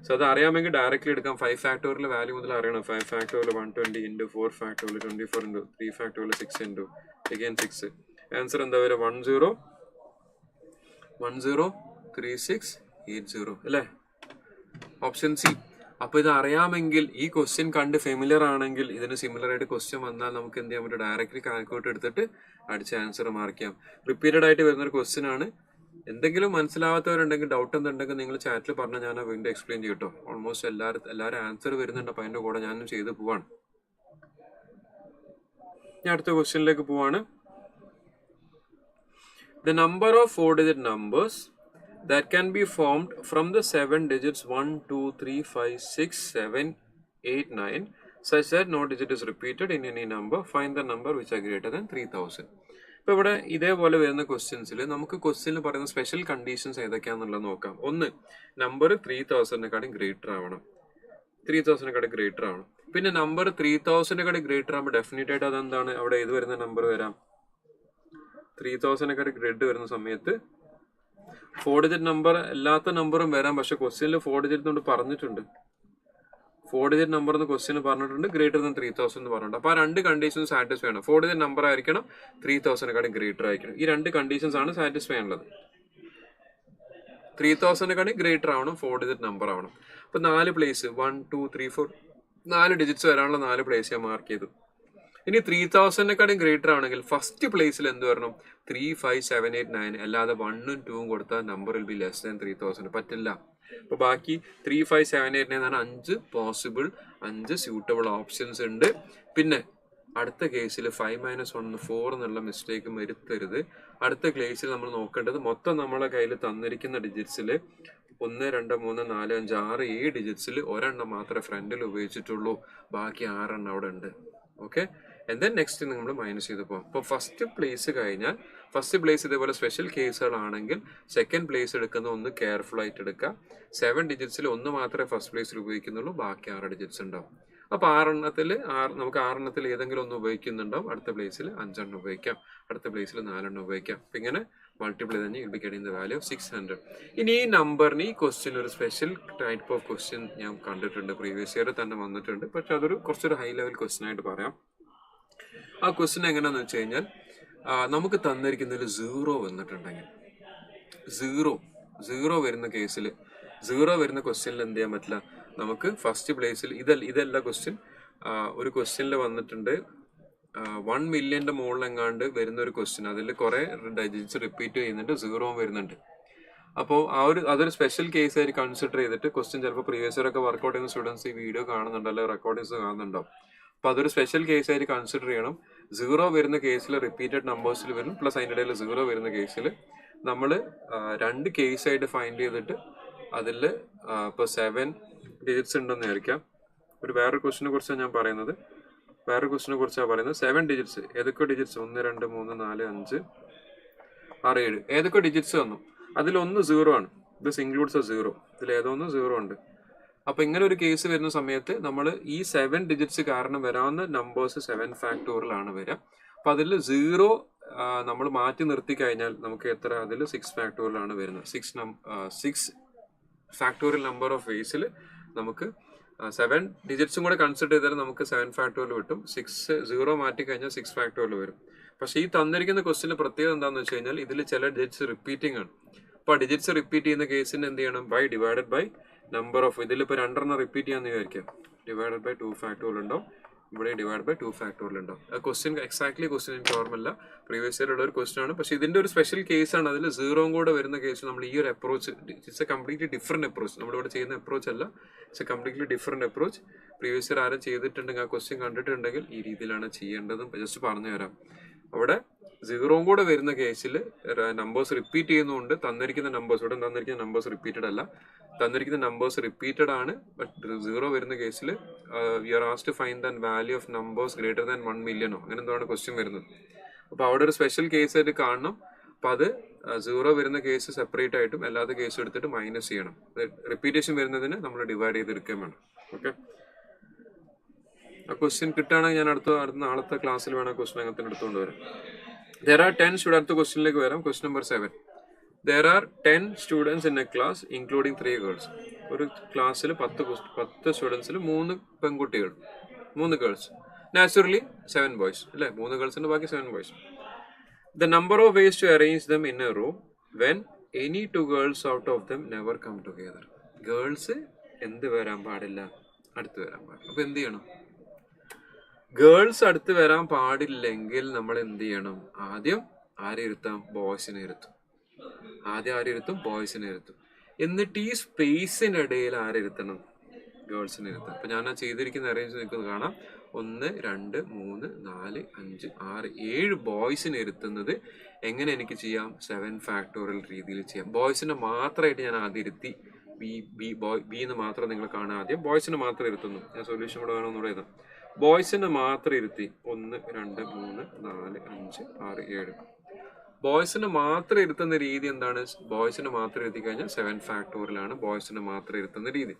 സോ അത് അറിയാമെങ്കിൽ ഡയറക്റ്റ്ലി എടുക്കാം. 5 ഫാക്ടോറിയൽ വാല്യൂ മുതൽ അറിയണം. 5 factorial 120 into 4 factorial 24 into 3 factorial 6 into again 6. Answer എന്താ വരിക? 103680 അല്ലേ? Option C. അപ്പൊ ഇത് അറിയാമെങ്കിൽ, ഈ ക്വസ്റ്റ്യൻ കണ്ട് ഫെമിലിയർ ആണെങ്കിൽ, ഇതിന് സിമിലർ ആയിട്ട് ക്വസ്റ്റ്യൻ വന്നാൽ നമുക്ക് എന്ത് ചെയ്യാൻ പറ്റും? ഡയറക്റ്റ്ലി കാൽക്കുലേറ്റ് എടുത്തിട്ട് അടിച്ച ആൻസർ മാർക്ക് ചെയ്യാം. റിപ്പീറ്റഡ് ആയിട്ട് വരുന്നൊരു ക്വസ്റ്റ്യൻ ആണ്. എന്തെങ്കിലും മനസ്സിലാവാത്തവരുണ്ടെങ്കിൽ, ഡൗട്ട് എന്തുണ്ടെങ്കിൽ നിങ്ങൾ ചാറ്റിൽ പറഞ്ഞാൽ ഞാൻ വീണ്ടും എക്സ്പ്ലെയിൻ ചെയ്യട്ടോ. ഓൾമോസ്റ്റ് എല്ലാവരും ആൻസർ വരുന്നുണ്ട്. അപ്പൊ അതിന്റെ കൂടെ ഞാനും ചെയ്ത് പോവാണ്. ഞാൻ അടുത്ത ക്വസ്റ്റ്യനിലേക്ക് പോവാണ്. The number of 4-digit numbers that can be formed from the 7 digits 1, 2, 3, 5, 6, 7, 8, 9 such that no digit is repeated in any number. Find the number which are greater than 3000. ഇപ്പൊ ഇവിടെ ഇതേപോലെ വരുന്ന ക്വസ്റ്റ്യൻസിൽ നമുക്ക് ക്വസ്റ്റ്യനിൽ പറയുന്ന സ്പെഷ്യൽ കണ്ടീഷൻസ് ഏതൊക്കെയാണെന്നുള്ളത് നോക്കാം. ഒന്ന്, നമ്പർ 3000-നെക്കാളും ഗ്രേറ്റർ ആവണം. പിന്നെ നമ്പർ 3000-നെക്കാളും ഗ്രേറ്റർ ആകുമ്പോൾ ഡെഫിനറ്റ് ആയിട്ട് അതെന്താണ്? അവിടെ ഏത് വരുന്ന നമ്പർ വരാം? 3000-നെക്കാളും ഗ്രേഡ് വരുന്ന സമയത്ത് 4 ഡിജിറ്റ് നമ്പർ അല്ലാത്ത നമ്പറും വരാം. പക്ഷെ ക്വസ്റ്റ്യനിൽ 4 ഡിജിറ്റ് കൊണ്ട് പറഞ്ഞിട്ടുണ്ട്. 4 ഡിജിറ്റ് നമ്പർ എന്ന് ക്വസ്റ്റ്യൻ പറഞ്ഞിട്ടുണ്ട്, ഗ്രേറ്റർ ദാൻ 3000 എന്ന് പറഞ്ഞിട്ടുണ്ട്. അപ്പോൾ ആ രണ്ട് കണ്ടീഷൻസ് സാറ്റിസ്ഫൈ ആണ്. 4 ഡിജിറ്റ് നമ്പർ ആയിരിക്കണം, 3000 ഗ്രേറ്റർ ആയിരിക്കണം. ഈ രണ്ട് കണ്ടീഷൻസ് ആണ് സാറ്റിസ്ഫൈ ഉള്ളത്. 3000 ഗ്രേറ്റർ ആവണം, 4 ഡിജിറ്റ് നമ്പർ ആവണം. അപ്പൊ 4 പ്ലേസ് 1 2 3 4 4 ഡിജിറ്റ്സ് വരാനുള്ള 4 പ്ലേസ് ഞാൻ മാർക്ക് ചെയ്തു. ഇനി 3000 ഗ്രേറ്റർ ആണെങ്കിൽ ഫസ്റ്റ് പ്ലേസിൽ എന്ത് വരണം? 3 5 7 8 9. അല്ലാതെ 1 ഉം 2 ഉം കൊടുത്താൽ number will be less than 3000. പറ്റില്ല. അപ്പൊ ബാക്കി 3 5 7 8 9 5 പോസിബിൾ, 5 സ്യൂട്ടബിൾ ഓപ്ഷൻസ് ഉണ്ട്. പിന്നെ അടുത്ത കേസിൽ 5 - 1 4 എന്നുള്ള മിസ്റ്റേക്ക് വരുത്തരുത്. അടുത്ത കേസിൽ നമ്മൾ നോക്കേണ്ടത് മൊത്തം നമ്മളെ കയ്യിൽ തന്നിരിക്കുന്ന ഡിജിറ്റ്സിൽ 1 2 3 4 5 6 7 ഡിജിറ്റ്സിൽ ഒരെണ്ണം മാത്രമേ ഫ്രണ്ടിൽ ഉപയോഗിച്ചിട്ടുള്ളൂ, ബാക്കി 6 എണ്ണം അവിടെ ഉണ്ട്. ഓക്കെ, ദെൻ നെക്സ്റ്റ് നമ്മൾ മൈനസ് ചെയ്ത് പോകും. അപ്പോൾ ഫസ്റ്റ് പ്ലേസ് കഴിഞ്ഞാൽ, ഫസ്റ്റ് പ്ലേസ് ഇതേപോലെ സ്പെഷ്യൽ കേസുകളാണെങ്കിൽ സെക്കൻഡ് പ്ലേസ് എടുക്കുന്ന ഒന്ന് കെയർഫുൾ ആയിട്ട് എടുക്കുക. 7 ഡിജിറ്റ്സിൽ ഒന്ന് മാത്രമേ ഫസ്റ്റ് പ്ലേസിൽ ഉപയോഗിക്കുന്നുള്ളൂ, ബാക്കി 6 ഡിജിറ്റ്സ് ഉണ്ടാവും. അപ്പോൾ 6 എണ്ണത്തിൽ നമുക്ക് 6 എണ്ണത്തിൽ ഏതെങ്കിലും ഒന്ന് ഉപയോഗിക്കുന്നുണ്ടാവും. അടുത്ത പ്ലേസിൽ 5 എണ്ണം ഉപയോഗിക്കാം, അടുത്ത പ്ലേസിൽ 4 എണ്ണം ഉപയോഗിക്കാം. അപ്പം ഇങ്ങനെ മൾട്ടിപ്ലൈ തന്നെ will be getting the value of 600. ഇനി ഈ നമ്പറിന് ഈ ക്വസ്റ്റ്യൻ ഒരു സ്പെഷ്യൽ ടൈപ്പ് ഓഫ് ക്വസ്റ്റ്യൻ ഞാൻ കണ്ടിട്ടുണ്ട്, പ്രീവിയസ് ഇയർ തന്നെ വന്നിട്ടുണ്ട്. പക്ഷെ അതൊരു കുറച്ചൊരു ഹൈ ലെവൽ ക്വസ്റ്റ്യൻ ആയിട്ട് പറയാം. ആ ക്വസ്റ്റ്യൻ എങ്ങനെയാണെന്ന് വെച്ച് കഴിഞ്ഞാൽ, നമുക്ക് തന്നിരിക്കുന്നതിൽ 0 വന്നിട്ടുണ്ടെങ്കിൽ, സീറോ വരുന്ന കേസിൽ, 0 വരുന്ന ക്വസ്റ്റ്യനിൽ എന്ത് ചെയ്യാൻ പറ്റില്ല, നമുക്ക് ഫസ്റ്റ് പ്ലേസിൽ ഇതല്ല ക്വസ്റ്റ്യൻ. ഒരു ക്വസ്റ്റ്യനിൽ വന്നിട്ടുണ്ട് 1 മില്യന്റെ മുകളിൽ എങ്ങാണ്ട് വരുന്ന ഒരു ക്വസ്റ്റ്യൻ, അതിൽ കുറെ ഡിജിറ്റ്സ് റിപ്പീറ്റ് ചെയ്യുന്നുണ്ട്, 0 വരുന്നുണ്ട്. അപ്പോൾ അതൊരു സ്പെഷ്യൽ കേസ് ആയിട്ട് കൺസിഡർ ചെയ്തിട്ട് ക്വസ്റ്റ്യൻ ചിലപ്പോൾ പ്രീവിയസ് ഇയർ ഒക്കെ വർക്ക്ഔട്ട് ചെയ്യുന്ന സ്റ്റുഡൻസ് ഈ വീഡിയോ കാണുന്നുണ്ടോ, അല്ലെങ്കിൽ റെക്കോർഡിങ്സ് കാണുന്നുണ്ടാവും. അപ്പോൾ അതൊരു സ്പെഷ്യൽ കേസ് ആയിട്ട് കൺസിഡർ ചെയ്യണം. 0 വരുന്ന കേസിൽ റിപ്പീറ്റഡ് നമ്പേഴ്സിൽ വരും, പ്ലസ് അതിൻ്റെ ഇടയിൽ 0 വരുന്ന കേസിൽ നമ്മൾ 2 കേസായിട്ട് ഫൈൻഡ് ചെയ്തിട്ട് അതിൽ ഇപ്പോൾ 7 ഡിജിറ്റ്സ് ഉണ്ടെന്ന് വിചാരിക്കാം. വേറൊരു ക്വസ്റ്റിനെ കുറിച്ചാണ് ഞാൻ പറയുന്നത്. 7 ഡിജിറ്റ്സ്, ഏതൊക്കെ ഡിജിറ്റ്സ്? 1 2 3 4 5 6 7 ഏതൊക്കെ ഡിജിറ്റ്സ് വന്നു, അതിലൊന്ന് 0 ആണ്. This includes 0. ഇതിൽ ഏതോ ഒന്ന് 0 ഉണ്ട്. അപ്പൊ ഇങ്ങനെ ഒരു കേസ് വരുന്ന സമയത്ത് നമ്മൾ ഈ 7 ഡിജിറ്റ്സ് കാരണം വരാവുന്ന നമ്പേഴ്സ് 7 ഫാക്ടോറിയലാണ് വരിക. അപ്പൊ അതിൽ 0 നമ്മൾ മാറ്റി നിർത്തി കഴിഞ്ഞാൽ നമുക്ക് എത്ര? അതിൽ 6 ഫാക്ടോറിയലാണ് വരുന്നത്. 6 ഫാക്ടോറിയൽ നമ്പർ ഓഫ് വേസിൽ നമുക്ക് 7 ഡിജിറ്റ്സും കൂടെ കൺസിഡർ ചെയ്താൽ നമുക്ക് 7 ഫാക്ടോറിയൽ കിട്ടും. 0 മാറ്റി കഴിഞ്ഞാൽ 6 ഫാക്ടോറിയൽ വരും. പക്ഷേ ഈ തന്നിരിക്കുന്ന ക്വസ്റ്റിന്റെ പ്രത്യേകത എന്താണെന്ന് വെച്ച് കഴിഞ്ഞാൽ, ഇതിൽ ചില ഡിജിറ്റ്സ് റിപ്പീറ്റിംഗ് ആണ്. അപ്പൊ ആ ഡിജിറ്റ്സ് റിപ്പീറ്റ് ചെയ്യുന്ന കേസിന് എന്ത് ചെയ്യണം? ഡിവൈഡഡ് ബൈ നമ്പർ ഓഫ്, ഇതിലിപ്പോൾ 2 എണ്ണം റിപ്പീറ്റ് ചെയ്യാന്ന് വിചാരിക്കാം, ഡിവൈഡഡ് ബൈ 2 ഫാക്ടോറിയൽ ഉണ്ടാവും. ഇവിടെ ഡിവൈഡ് ബൈ 2 ഫാക്ടോറിയൽ ഉണ്ടാവും. ക്വസ്റ്റ്യൻ എക്സാക്ട്ലി ക്വസ്റ്റ്യൻ എനിക്ക് ഓർമ്മയില്ല, പ്രീവിയസ് ഇയർ ഉള്ള ഒരു ക്വസ്റ്റ്യൻ ആണ്. പക്ഷേ ഇതിന്റെ ഒരു സ്പെഷ്യൽ കേസാണ്. അതിൽ 0 കൂടെ വരുന്ന കേസ് നമ്മൾ ഈ ഒരു approach, it's A completely different approach. നമ്മളിവിടെ ചെയ്യുന്ന അപ്രോച്ച് അല്ല, it's A completely different approach. Previous year ആരും ചെയ്തിട്ടുണ്ടെങ്കിൽ, ആ ക്വസ്റ്റ്യൻ കണ്ടിട്ടുണ്ടെങ്കിൽ ഈ രീതിയിലാണ് ചെയ്യേണ്ടതും ജസ്റ്റ് പറഞ്ഞു തരാം. അവിടെ 0 കൂടെ വരുന്ന കേസിൽ നമ്പേഴ്സ് റിപ്പീറ്റ് ചെയ്യുന്നതുകൊണ്ട് തന്നിരിക്കുന്ന നമ്പേഴ്സ്, ഇവിടെ തന്നിരിക്കുന്ന നമ്പേഴ്സ് റിപ്പീറ്റഡ് അല്ല, തന്നിരിക്കുന്ന നമ്പേഴ്സ് റിപ്പീറ്റഡ് ആണ്. ബട്ട് 0 വരുന്ന കേസിൽ you are asked to find the value of numbers greater than 1 മില്യണോ അങ്ങനെ എന്താണ് ക്വസ്റ്റ്യൻ വരുന്നത്. അപ്പോൾ അവിടെ ഒരു സ്പെഷ്യൽ കേസ് ആയിട്ട് കാണണം. അപ്പോൾ അത് 0 വരുന്ന കേസ് സെപ്പറേറ്റ് ആയിട്ടും അല്ലാത്ത കേസ് എടുത്തിട്ട് മൈനസ് ചെയ്യണം. റിപ്പീറ്റേഷൻ വരുന്നതിന് നമ്മൾ ഡിവൈഡ് ചെയ്തെടുക്കുകയും വേണം. ഓക്കെ, ആ ക്വസ്റ്റ്യൻ കിട്ടുകയാണെങ്കിൽ ഞാൻ അടുത്ത നാളത്തെ ക്ലാസ്സിൽ വേണം ക്വസ്റ്റ്യൻ അങ്ങനത്തെ എടുത്തുകൊണ്ട് വരാം. There are 10 students. അടുത്ത ക്വസ്റ്റ്യനിലേക്ക് വരാം. Question number 7. There are 10 students in a class including 3 girls. ഒരു ക്ലാസ്സിൽ 10 സ്റ്റുഡൻസിൽ 3 പെൺകുട്ടികൾ, 3 ഗേൾസ്. നാച്ചുറലി 7 ബോയ്സ് അല്ലേ? 3 ഗേൾസിന്റെ ബാക്കി 7 boys. The number of ways to arrange them in a row when any 2 girls out of them never come together. Girls എന്ത് വരാൻ പാടില്ല? അടുത്ത് വരാൻ പാടില്ല. അപ്പൊ എന്ത് ചെയ്യണം? ഗേൾസ് അടുത്ത് വരാൻ പാടില്ലെങ്കിൽ നമ്മൾ എന്ത് ചെയ്യണം? ആദ്യം ആരെ ഇരുത്താം? ബോയ്സിനെ ഇരുത്തും. ബോയ്സിനെ ഇരുത്തും. എന്നിട്ട് ഈ സ്പേസിനിടയിൽ ആരിരുത്തണം? ഗേൾസിനെ ഇരുത്താം. അപ്പൊ ഞാൻ ചെയ്തിരിക്കുന്ന അറേഞ്ച് നിങ്ങൾക്ക് കാണാം. 1 2 3 4 5 6 7 ബോയ്സിനെ ഇരുത്തുന്നത് എങ്ങനെ എനിക്ക് ചെയ്യാം? 7 ഫാക്ടോറിയൽ രീതിയിൽ ചെയ്യാം. ബോയ്സിനെ മാത്രമായിട്ട് ഞാൻ ആദ്യം ഇരുത്തി, ബി എന്ന് മാത്രം നിങ്ങൾ കാണാം. ആദ്യം ബോയ്സിനെ മാത്രം ഇരുത്തുന്നു. ഞാൻ സൊല്യൂഷൻ കൂടെ വേണമെന്നൂടെ എഴുതാം. ബോയ്സിനെ മാത്രം ഇരുത്തി 1 2 3 4 5 6 7. ബോയ്സിനെ മാത്രം ഇരുത്തുന്ന രീതി എന്താണ്? ബോയ്സിനെ മാത്രം ഇരുത്തി കഴിഞ്ഞാൽ 7 ഫാക്ടോറിയലാണ് ബോയ്സിനെ മാത്രം ഇരുത്തുന്ന രീതി.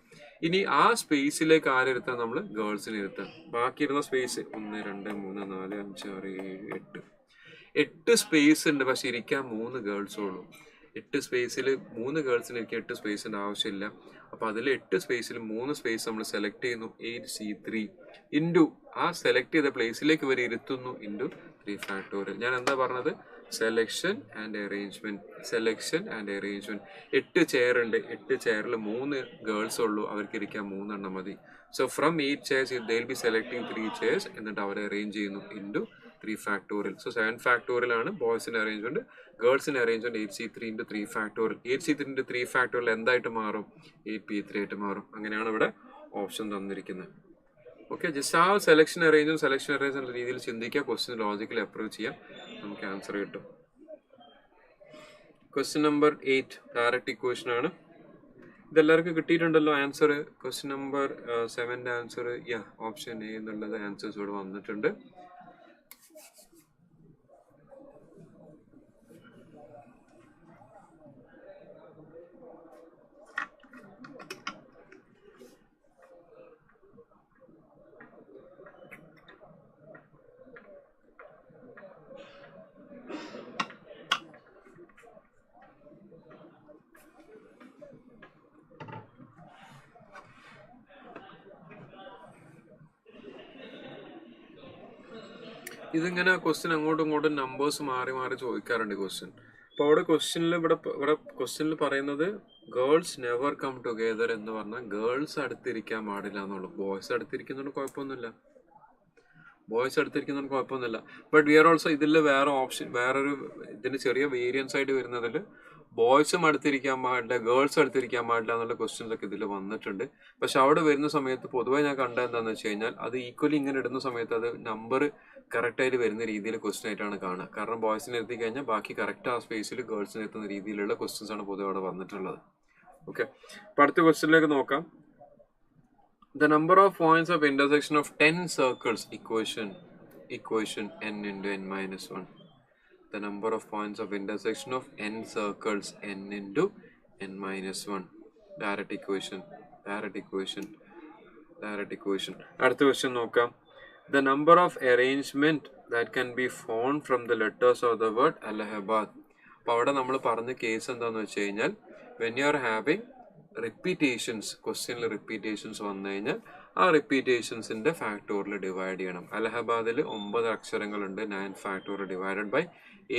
ഇനി ആ സ്പേസിലേക്ക് ആരിരുത്താൻ? നമ്മൾ ഗേൾസിനെ ഇരുത്താം. ബാക്കി ഇരുന്ന സ്പേസ് 1 2 3 4 5 6 7 8 സ്പേസ് ഉണ്ട്. പക്ഷെ ഇരിക്കാൻ 3 ഗേൾസേ ഉള്ളൂ. 8 സ്പേസിൽ 3 ഗേൾസിന് ഇരിക്കാൻ 8 സ്പേസിന്റെ ആവശ്യമില്ല. അപ്പോൾ അതിൽ 8 സ്പേസിൽ 3 സ്പേസ് നമ്മൾ സെലക്ട് ചെയ്യുന്നു 8C3 ഇൻറ്റു ആ സെലക്ട് ചെയ്ത പ്ലേസിലേക്ക് ഇവർ ഇരുത്തുന്നു ഇൻറ്റു 3 ഫാക്ടോറിയൽ. ഞാൻ എന്താ പറഞ്ഞത്? Selection and arrangement. 8 ചെയർ ഉണ്ട്, 8 ചെയറിൽ 3 ഗേൾസ് ഉള്ളൂ, അവർക്ക് ഇരിക്കാൻ 3 എണ്ണം മതി. So from 8 chairs they will be selecting 3 chairs എന്നിട്ട് അവരെ അറേഞ്ച് ചെയ്യുന്നു ഇൻറ്റു 3 ഫാക്ടോറിയൽ. സോ 7 ഫാക്ടോറിയൽ ആണ് ബോയ്സിന്റെ അറേഞ്ച്മെന്റ്. ഗേൾസിന്റെ arrangement 8C3 into 3 factorial. 8C3 into 3 factorial എന്തായിട്ട് മാറും? 8P3 ആയിട്ട് മാറും. അങ്ങനെയാണ് ഇവിടെ ഓപ്ഷൻ തന്നിരിക്കുന്നത്. ഓക്കെ, ജസ്റ്റ് ആ സെലക്ഷൻ അറേഞ്ച് രീതിയിൽ ചിന്തിക്കുക, ക്വസ്റ്റ്യൻ ലോജിക്കലി അപ്രോച്ച് ചെയ്യാം, നമുക്ക് ആൻസർ കിട്ടും. ക്വസ്റ്റ്യൻ നമ്പർ 8 ഡയറക്റ്റ് ഇക്വേഷൻ ആണ്. ഇതെല്ലാവർക്കും കിട്ടിയിട്ടുണ്ടല്ലോ ആൻസർ. ക്വസ്റ്റ്യൻ നമ്പർ 7ന്റെ ആൻസർ ഓപ്ഷൻ എ എന്നുള്ളത് ആൻസേഴ്സ് ഇവിടെ വന്നിട്ടുണ്ട്. ഇതിങ്ങനെ ക്വസ്റ്റ്യൻ അങ്ങോട്ടും ഇങ്ങോട്ടും നമ്പേഴ്സ് മാറി മാറി ചോദിക്കാറുണ്ട് ക്വസ്റ്റ്യൻ. അപ്പോൾ അവിടെ ക്വസ്റ്റ്യനിൽ പറയുന്നത് ഗേൾസ് നെവർ കം ടുഗെദർ എന്ന് പറഞ്ഞാൽ ഗേൾസ് അടുത്തിരിക്കാൻ പാടില്ല എന്നുള്ളൂ. ബോയ്സ് അടുത്തിരിക്കുന്നതുകൊണ്ട് കുഴപ്പമൊന്നുമില്ല, ബട്ട് വി ആർ ഓൾസോ ഇതിൽ വേറൊരു ഇതിന് ചെറിയ വേരിയൻസ് ആയിട്ട് വരുന്നതിൽ ബോയ്സും അടുത്തിരിക്കാൻ പാടില്ല, ഗേൾസ് അടുത്തിരിക്കാൻ പാടില്ല എന്നുള്ള ക്വസ്റ്റ്യൻസ് ഒക്കെ ഇതിൽ വന്നിട്ടുണ്ട്. പക്ഷെ അവിടെ വരുന്ന സമയത്ത് പൊതുവെ ഞാൻ കണ്ടത് എന്താണെന്ന് വെച്ച് കഴിഞ്ഞാൽ അത് ഈക്വലി ഇങ്ങനെ ഇടുന്ന സമയത്ത് അത് നമ്പർ കറക്റ്റായിട്ട് വരുന്ന രീതിയിൽ ക്വസ്റ്റ്യൻ ആയിട്ടാണ് കാണുക. കാരണം ബോയ്സിനെ എത്തി കഴിഞ്ഞാൽ ബാക്കി കറക്റ്റ് ആ സ്പേസിൽ ഗേൾസിനെ എത്തുന്ന രീതിയിലുള്ള ക്വസ്റ്റ്യൻസ് ആണ് പൊതുവെ അവിടെ വന്നിട്ടുള്ളത്. ഓക്കെ, അപ്പോൾ അടുത്ത ക്വസ്റ്റ്യനിലേക്ക് നോക്കാം. The number of points of intersection of 10 circles equation n into n minus 1. The number of points of intersection of n circles n into n minus 1. Direct equation. അടുത്ത ക്വസ്റ്റ്യൻ നോക്കാം. The number of arrangement that can be found from the letters of the word Allahabad. അപ്പോൾ അവിടെ നമ്മൾ പറഞ്ഞ കേസ് എന്താണെന്ന് വെച്ച് കഴിഞ്ഞാൽ when you are having repetitions, ക്വസ്റ്റ്യനിൽ റിപ്പീറ്റേഷൻസ് വന്നു കഴിഞ്ഞാൽ ആ റിപ്പീറ്റേഷൻസിന്റെ ഫാക്ടോറിൽ ഡിവൈഡ് ചെയ്യണം. അലഹബാദിൽ 9 അക്ഷരങ്ങളുണ്ട്, 9 ഫാക്ടോറിൽ ഡിവൈഡഡ് ബൈ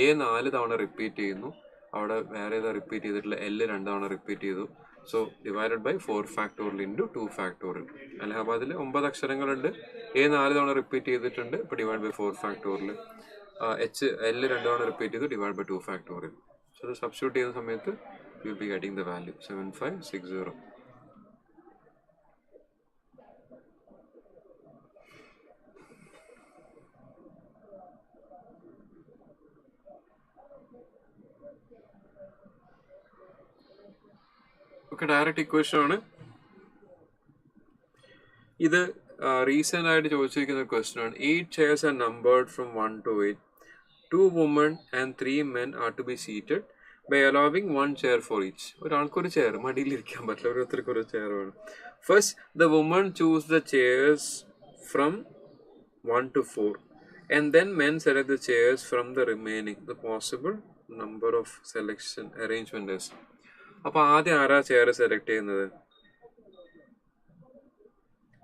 എ 4 തവണ റിപ്പീറ്റ് ചെയ്യുന്നു, അവിടെ വേറെ ഏതാ റിപ്പീറ്റ് ചെയ്തിട്ടുള്ള എൽ 2 തവണ റിപ്പീറ്റ് ചെയ്തു. So divided by 4 factorial into 2 factorial. അലഹബാദിൽ 9 അക്ഷരങ്ങളുണ്ട്, എ 4 തവണ റിപ്പീറ്റ് ചെയ്തിട്ടുണ്ട്, ഇപ്പോൾ ഡിവൈഡ് ബൈ 4 ഫാക്ടോറിൽ. എൽ 2 തവണ റിപ്പീറ്റ് ചെയ്തു, ഡിവൈഡ് ബൈ 2 ഫാക്ടോറിൽ. സോ ഇത് സബ്സ്റ്റിറ്റ്യൂട്ട് ചെയ്യുന്ന സമയത്ത് you'll be getting the value 7560. Okay, direct equation ആണ് ഇത്. റീസെന്റ് ആയിട്ട് ചോദിച്ചിരിക്കുന്ന ക്വസ്റ്റ്യൻ ആണ്. 8 chairs are numbered from 1 to 8. 2 women and 3 men are to be seated by allowing 1 chair for each. ഒരാൾക്കൊരു ചെയർ, മടിയിലിരിക്കാൻ പറ്റില്ല, ഓരോരുത്തർക്കും ഒരു ചെയർ വേണം. First the woman choose the chairs from 1 to 4 and then men select the chairs from the remaining. The possible number of selection arrangement is. അപ്പോൾ ആദ്യം ആരാ ചെയർ സെലക്ട് ചെയ്യുന്നത്?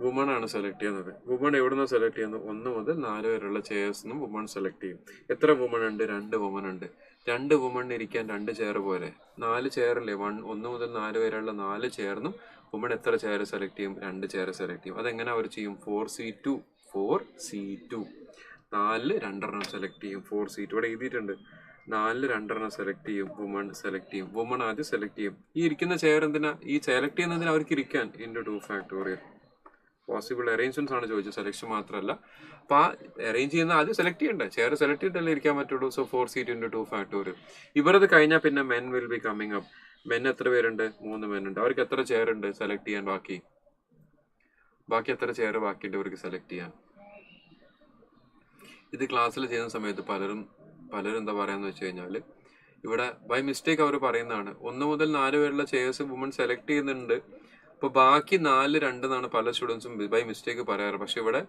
വുമൺ ആണ് സെലക്ട് ചെയ്യുന്നത്. വുമൺ എവിടെ നിന്നാണ് സെലക്ട് ചെയ്യുന്നത്? 1 മുതൽ 4 വരെയുള്ള ചെയർസിനും വുമൺ സെലക്ട് ചെയ്യും. എത്ര വുമൺ ഉണ്ട്? 2 വുമൺ ഉണ്ട്. 2 വുമൺ ഇരിക്കാൻ 2 ചെയർ പോരെ? 4 ചെയറല്ലേ? 1 മുതൽ 4 വരെയുള്ള 4 ചെയറിനും വുമൺ എത്ര ചെയർ സെലക്ട് ചെയ്യും? 2 ചെയർ സെലക്ട് ചെയ്യും. അതെങ്ങനെ അവർ ചെയ്യും? 4C2 4 2 സെലക്ട് ചെയ്യും. 4C2 ഇവിടെ എഴുതിയിട്ടുണ്ട്. 4 2 സെലക്ട് ചെയ്യും, വുമൺ സെലക്ട് ചെയ്യും. വുമൺ ആദ്യം സെലക്ട് ചെയ്യും. ഈ ഇരിക്കുന്ന ചെയർ എന്തിനാ? ഈ സെലക്ട് ചെയ്യുന്നതിന് അവർക്ക് ഇരിക്കാൻ ഇൻറ്റു 2 ഫാക്ടോറിയൽ. പോസിബിൾ അറേഞ്ച്മെന്റ്സ് ആണ് ചോദിച്ചത്, സെലക്ഷൻ മാത്രമല്ല. അപ്പോൾ ആ അറേഞ്ച് ചെയ്യുന്ന ആദ്യം സെലക്ട് ചെയ്യണ്ടേ? ചെയർ സെലക്ട് ചെയ്തിട്ടല്ലേ ഇരിക്കാൻ പറ്റുള്ളൂ. So 4C2 into 2 factorial. ഇവരത് കഴിഞ്ഞാൽ പിന്നെ men will be coming up. Men എത്ര പേരുണ്ട്? 3 മെൻ ഉണ്ട്. അവർക്ക് എത്ര ചെയർ ഉണ്ട് സെലക്ട് ചെയ്യാൻ? ബാക്കി എത്ര ചെയർ ബാക്കിയുണ്ട് അവർക്ക് സെലക്ട് ചെയ്യാൻ? ഇത് ക്ലാസ്സിൽ ചെയ്യുന്ന സമയത്ത് പലരും എന്താ പറയാന്ന് വെച്ച് കഴിഞ്ഞാൽ ഇവിടെ ബൈ മിസ്റ്റേക്ക് അവർ പറയുന്നതാണ് 1 മുതൽ 4 വരെയുള്ള ചെയർസ് വുമൺ സെലക്ട് ചെയ്യുന്നുണ്ട്, അപ്പോൾ ബാക്കി 4 2 എന്നാണ് പല സ്റ്റുഡൻസും ബൈ മിസ്റ്റേക്ക് പറയാറ്. പക്ഷെ ഇവിടെ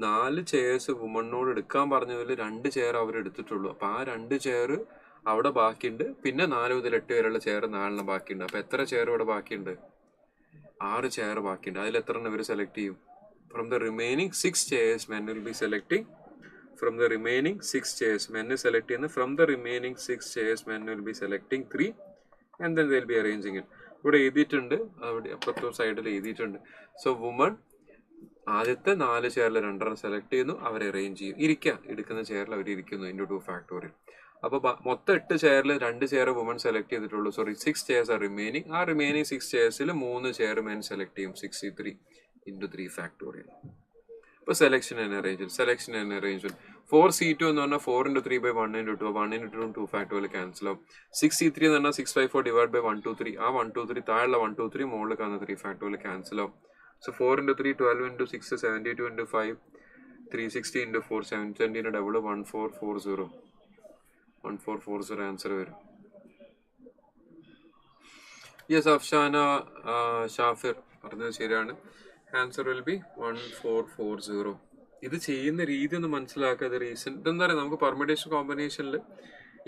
4 ചെയർസ് വുമണിനോട് എടുക്കാൻ പറഞ്ഞതിൽ 2 ചെയർ അവർ എടുത്തിട്ടുള്ളൂ. അപ്പോൾ ആ 2 ചെയർ അവിടെ ബാക്കിയുണ്ട്. പിന്നെ 4 മുതൽ 8 വരെയുള്ള ചെയർ 4 ബാക്കിയുണ്ട്. അപ്പോൾ എത്ര ചെയർ ഇവിടെ ബാക്കിയുണ്ട്? 6 ചെയർ ബാക്കിയുണ്ട്. അതിൽ എത്ര എണ്ണം ഇവർ സെലക്ട് ചെയ്യും? From the remaining 6 chairs men will be selecting. From the remaining 6 chairs men select ചെയ്യുന്നത്. From the remaining 6 chairs men will be selecting 3 and then they will be arranging it. ഇവിടെ എഴുതിയിട്ടുണ്ട്, അവിടെ അപ്പുറത്തെ സൈഡിൽ എഴുതിയിട്ടുണ്ട്. സോ വുമൺ ആദ്യത്തെ 4 ചെയറിൽ 2 സെലക്ട് ചെയ്യുന്നു, അവർ അറേഞ്ച് ചെയ്യും. എടുക്കുന്ന ചെയറിൽ അവർ ഇരിക്കുന്നു ഇൻറ്റു 2 ഫാക്ടോറിയൽ. അപ്പോൾ മൊത്തം 8 ചെയറിൽ 2 ചെയർ വുമൺ സെലക്ട് ചെയ്തിട്ടുള്ളൂ. 6 ചെയർസ് ആർ റിമൈനിങ്. ആ റിമൈനിങ് 6 ചെയർസിൽ 3 ചെയർ മെൻ സെലക്ട് ചെയ്യും. 63 ഇൻറ്റു 3 ഫാക്ടോറിയൽ. ഇപ്പോൾ സെലക്ഷൻ ആൻഡ് അറേഞ്ച്മെന്റ് 4C2 എന്ന് പറഞ്ഞാൽ 4 into 3 by 1 into 2, 1 into 2 2 factorial cancel ആവും. 6C3 എന്ന് പറഞ്ഞാൽ 6/4 ഡിവൈഡ് ബൈ 1 2 3. ആ 1 2 3 താഴെയുള്ള 1 2 3 മുകളിൽ കാണുന്ന 3 ഫാക്ടോറിയൽ ക്യാൻസൽ ആവും. So 4 into 3 12 into 6 72 into 5 360 into 4 720 double 1440. 1440 answer വരും. യെസ്, അഫ്ഷാന ഷാഫിർ പറഞ്ഞത് ശരിയാണ്. Answer will B 1440. ഇത് ചെയ്യുന്ന രീതി ഒന്ന് മനസ്സിലാക്കാതെ റീസൺ ഇതെന്താ പറയുക, നമുക്ക് പെർമിറ്റേഷൻ കോമ്പിനേഷനിൽ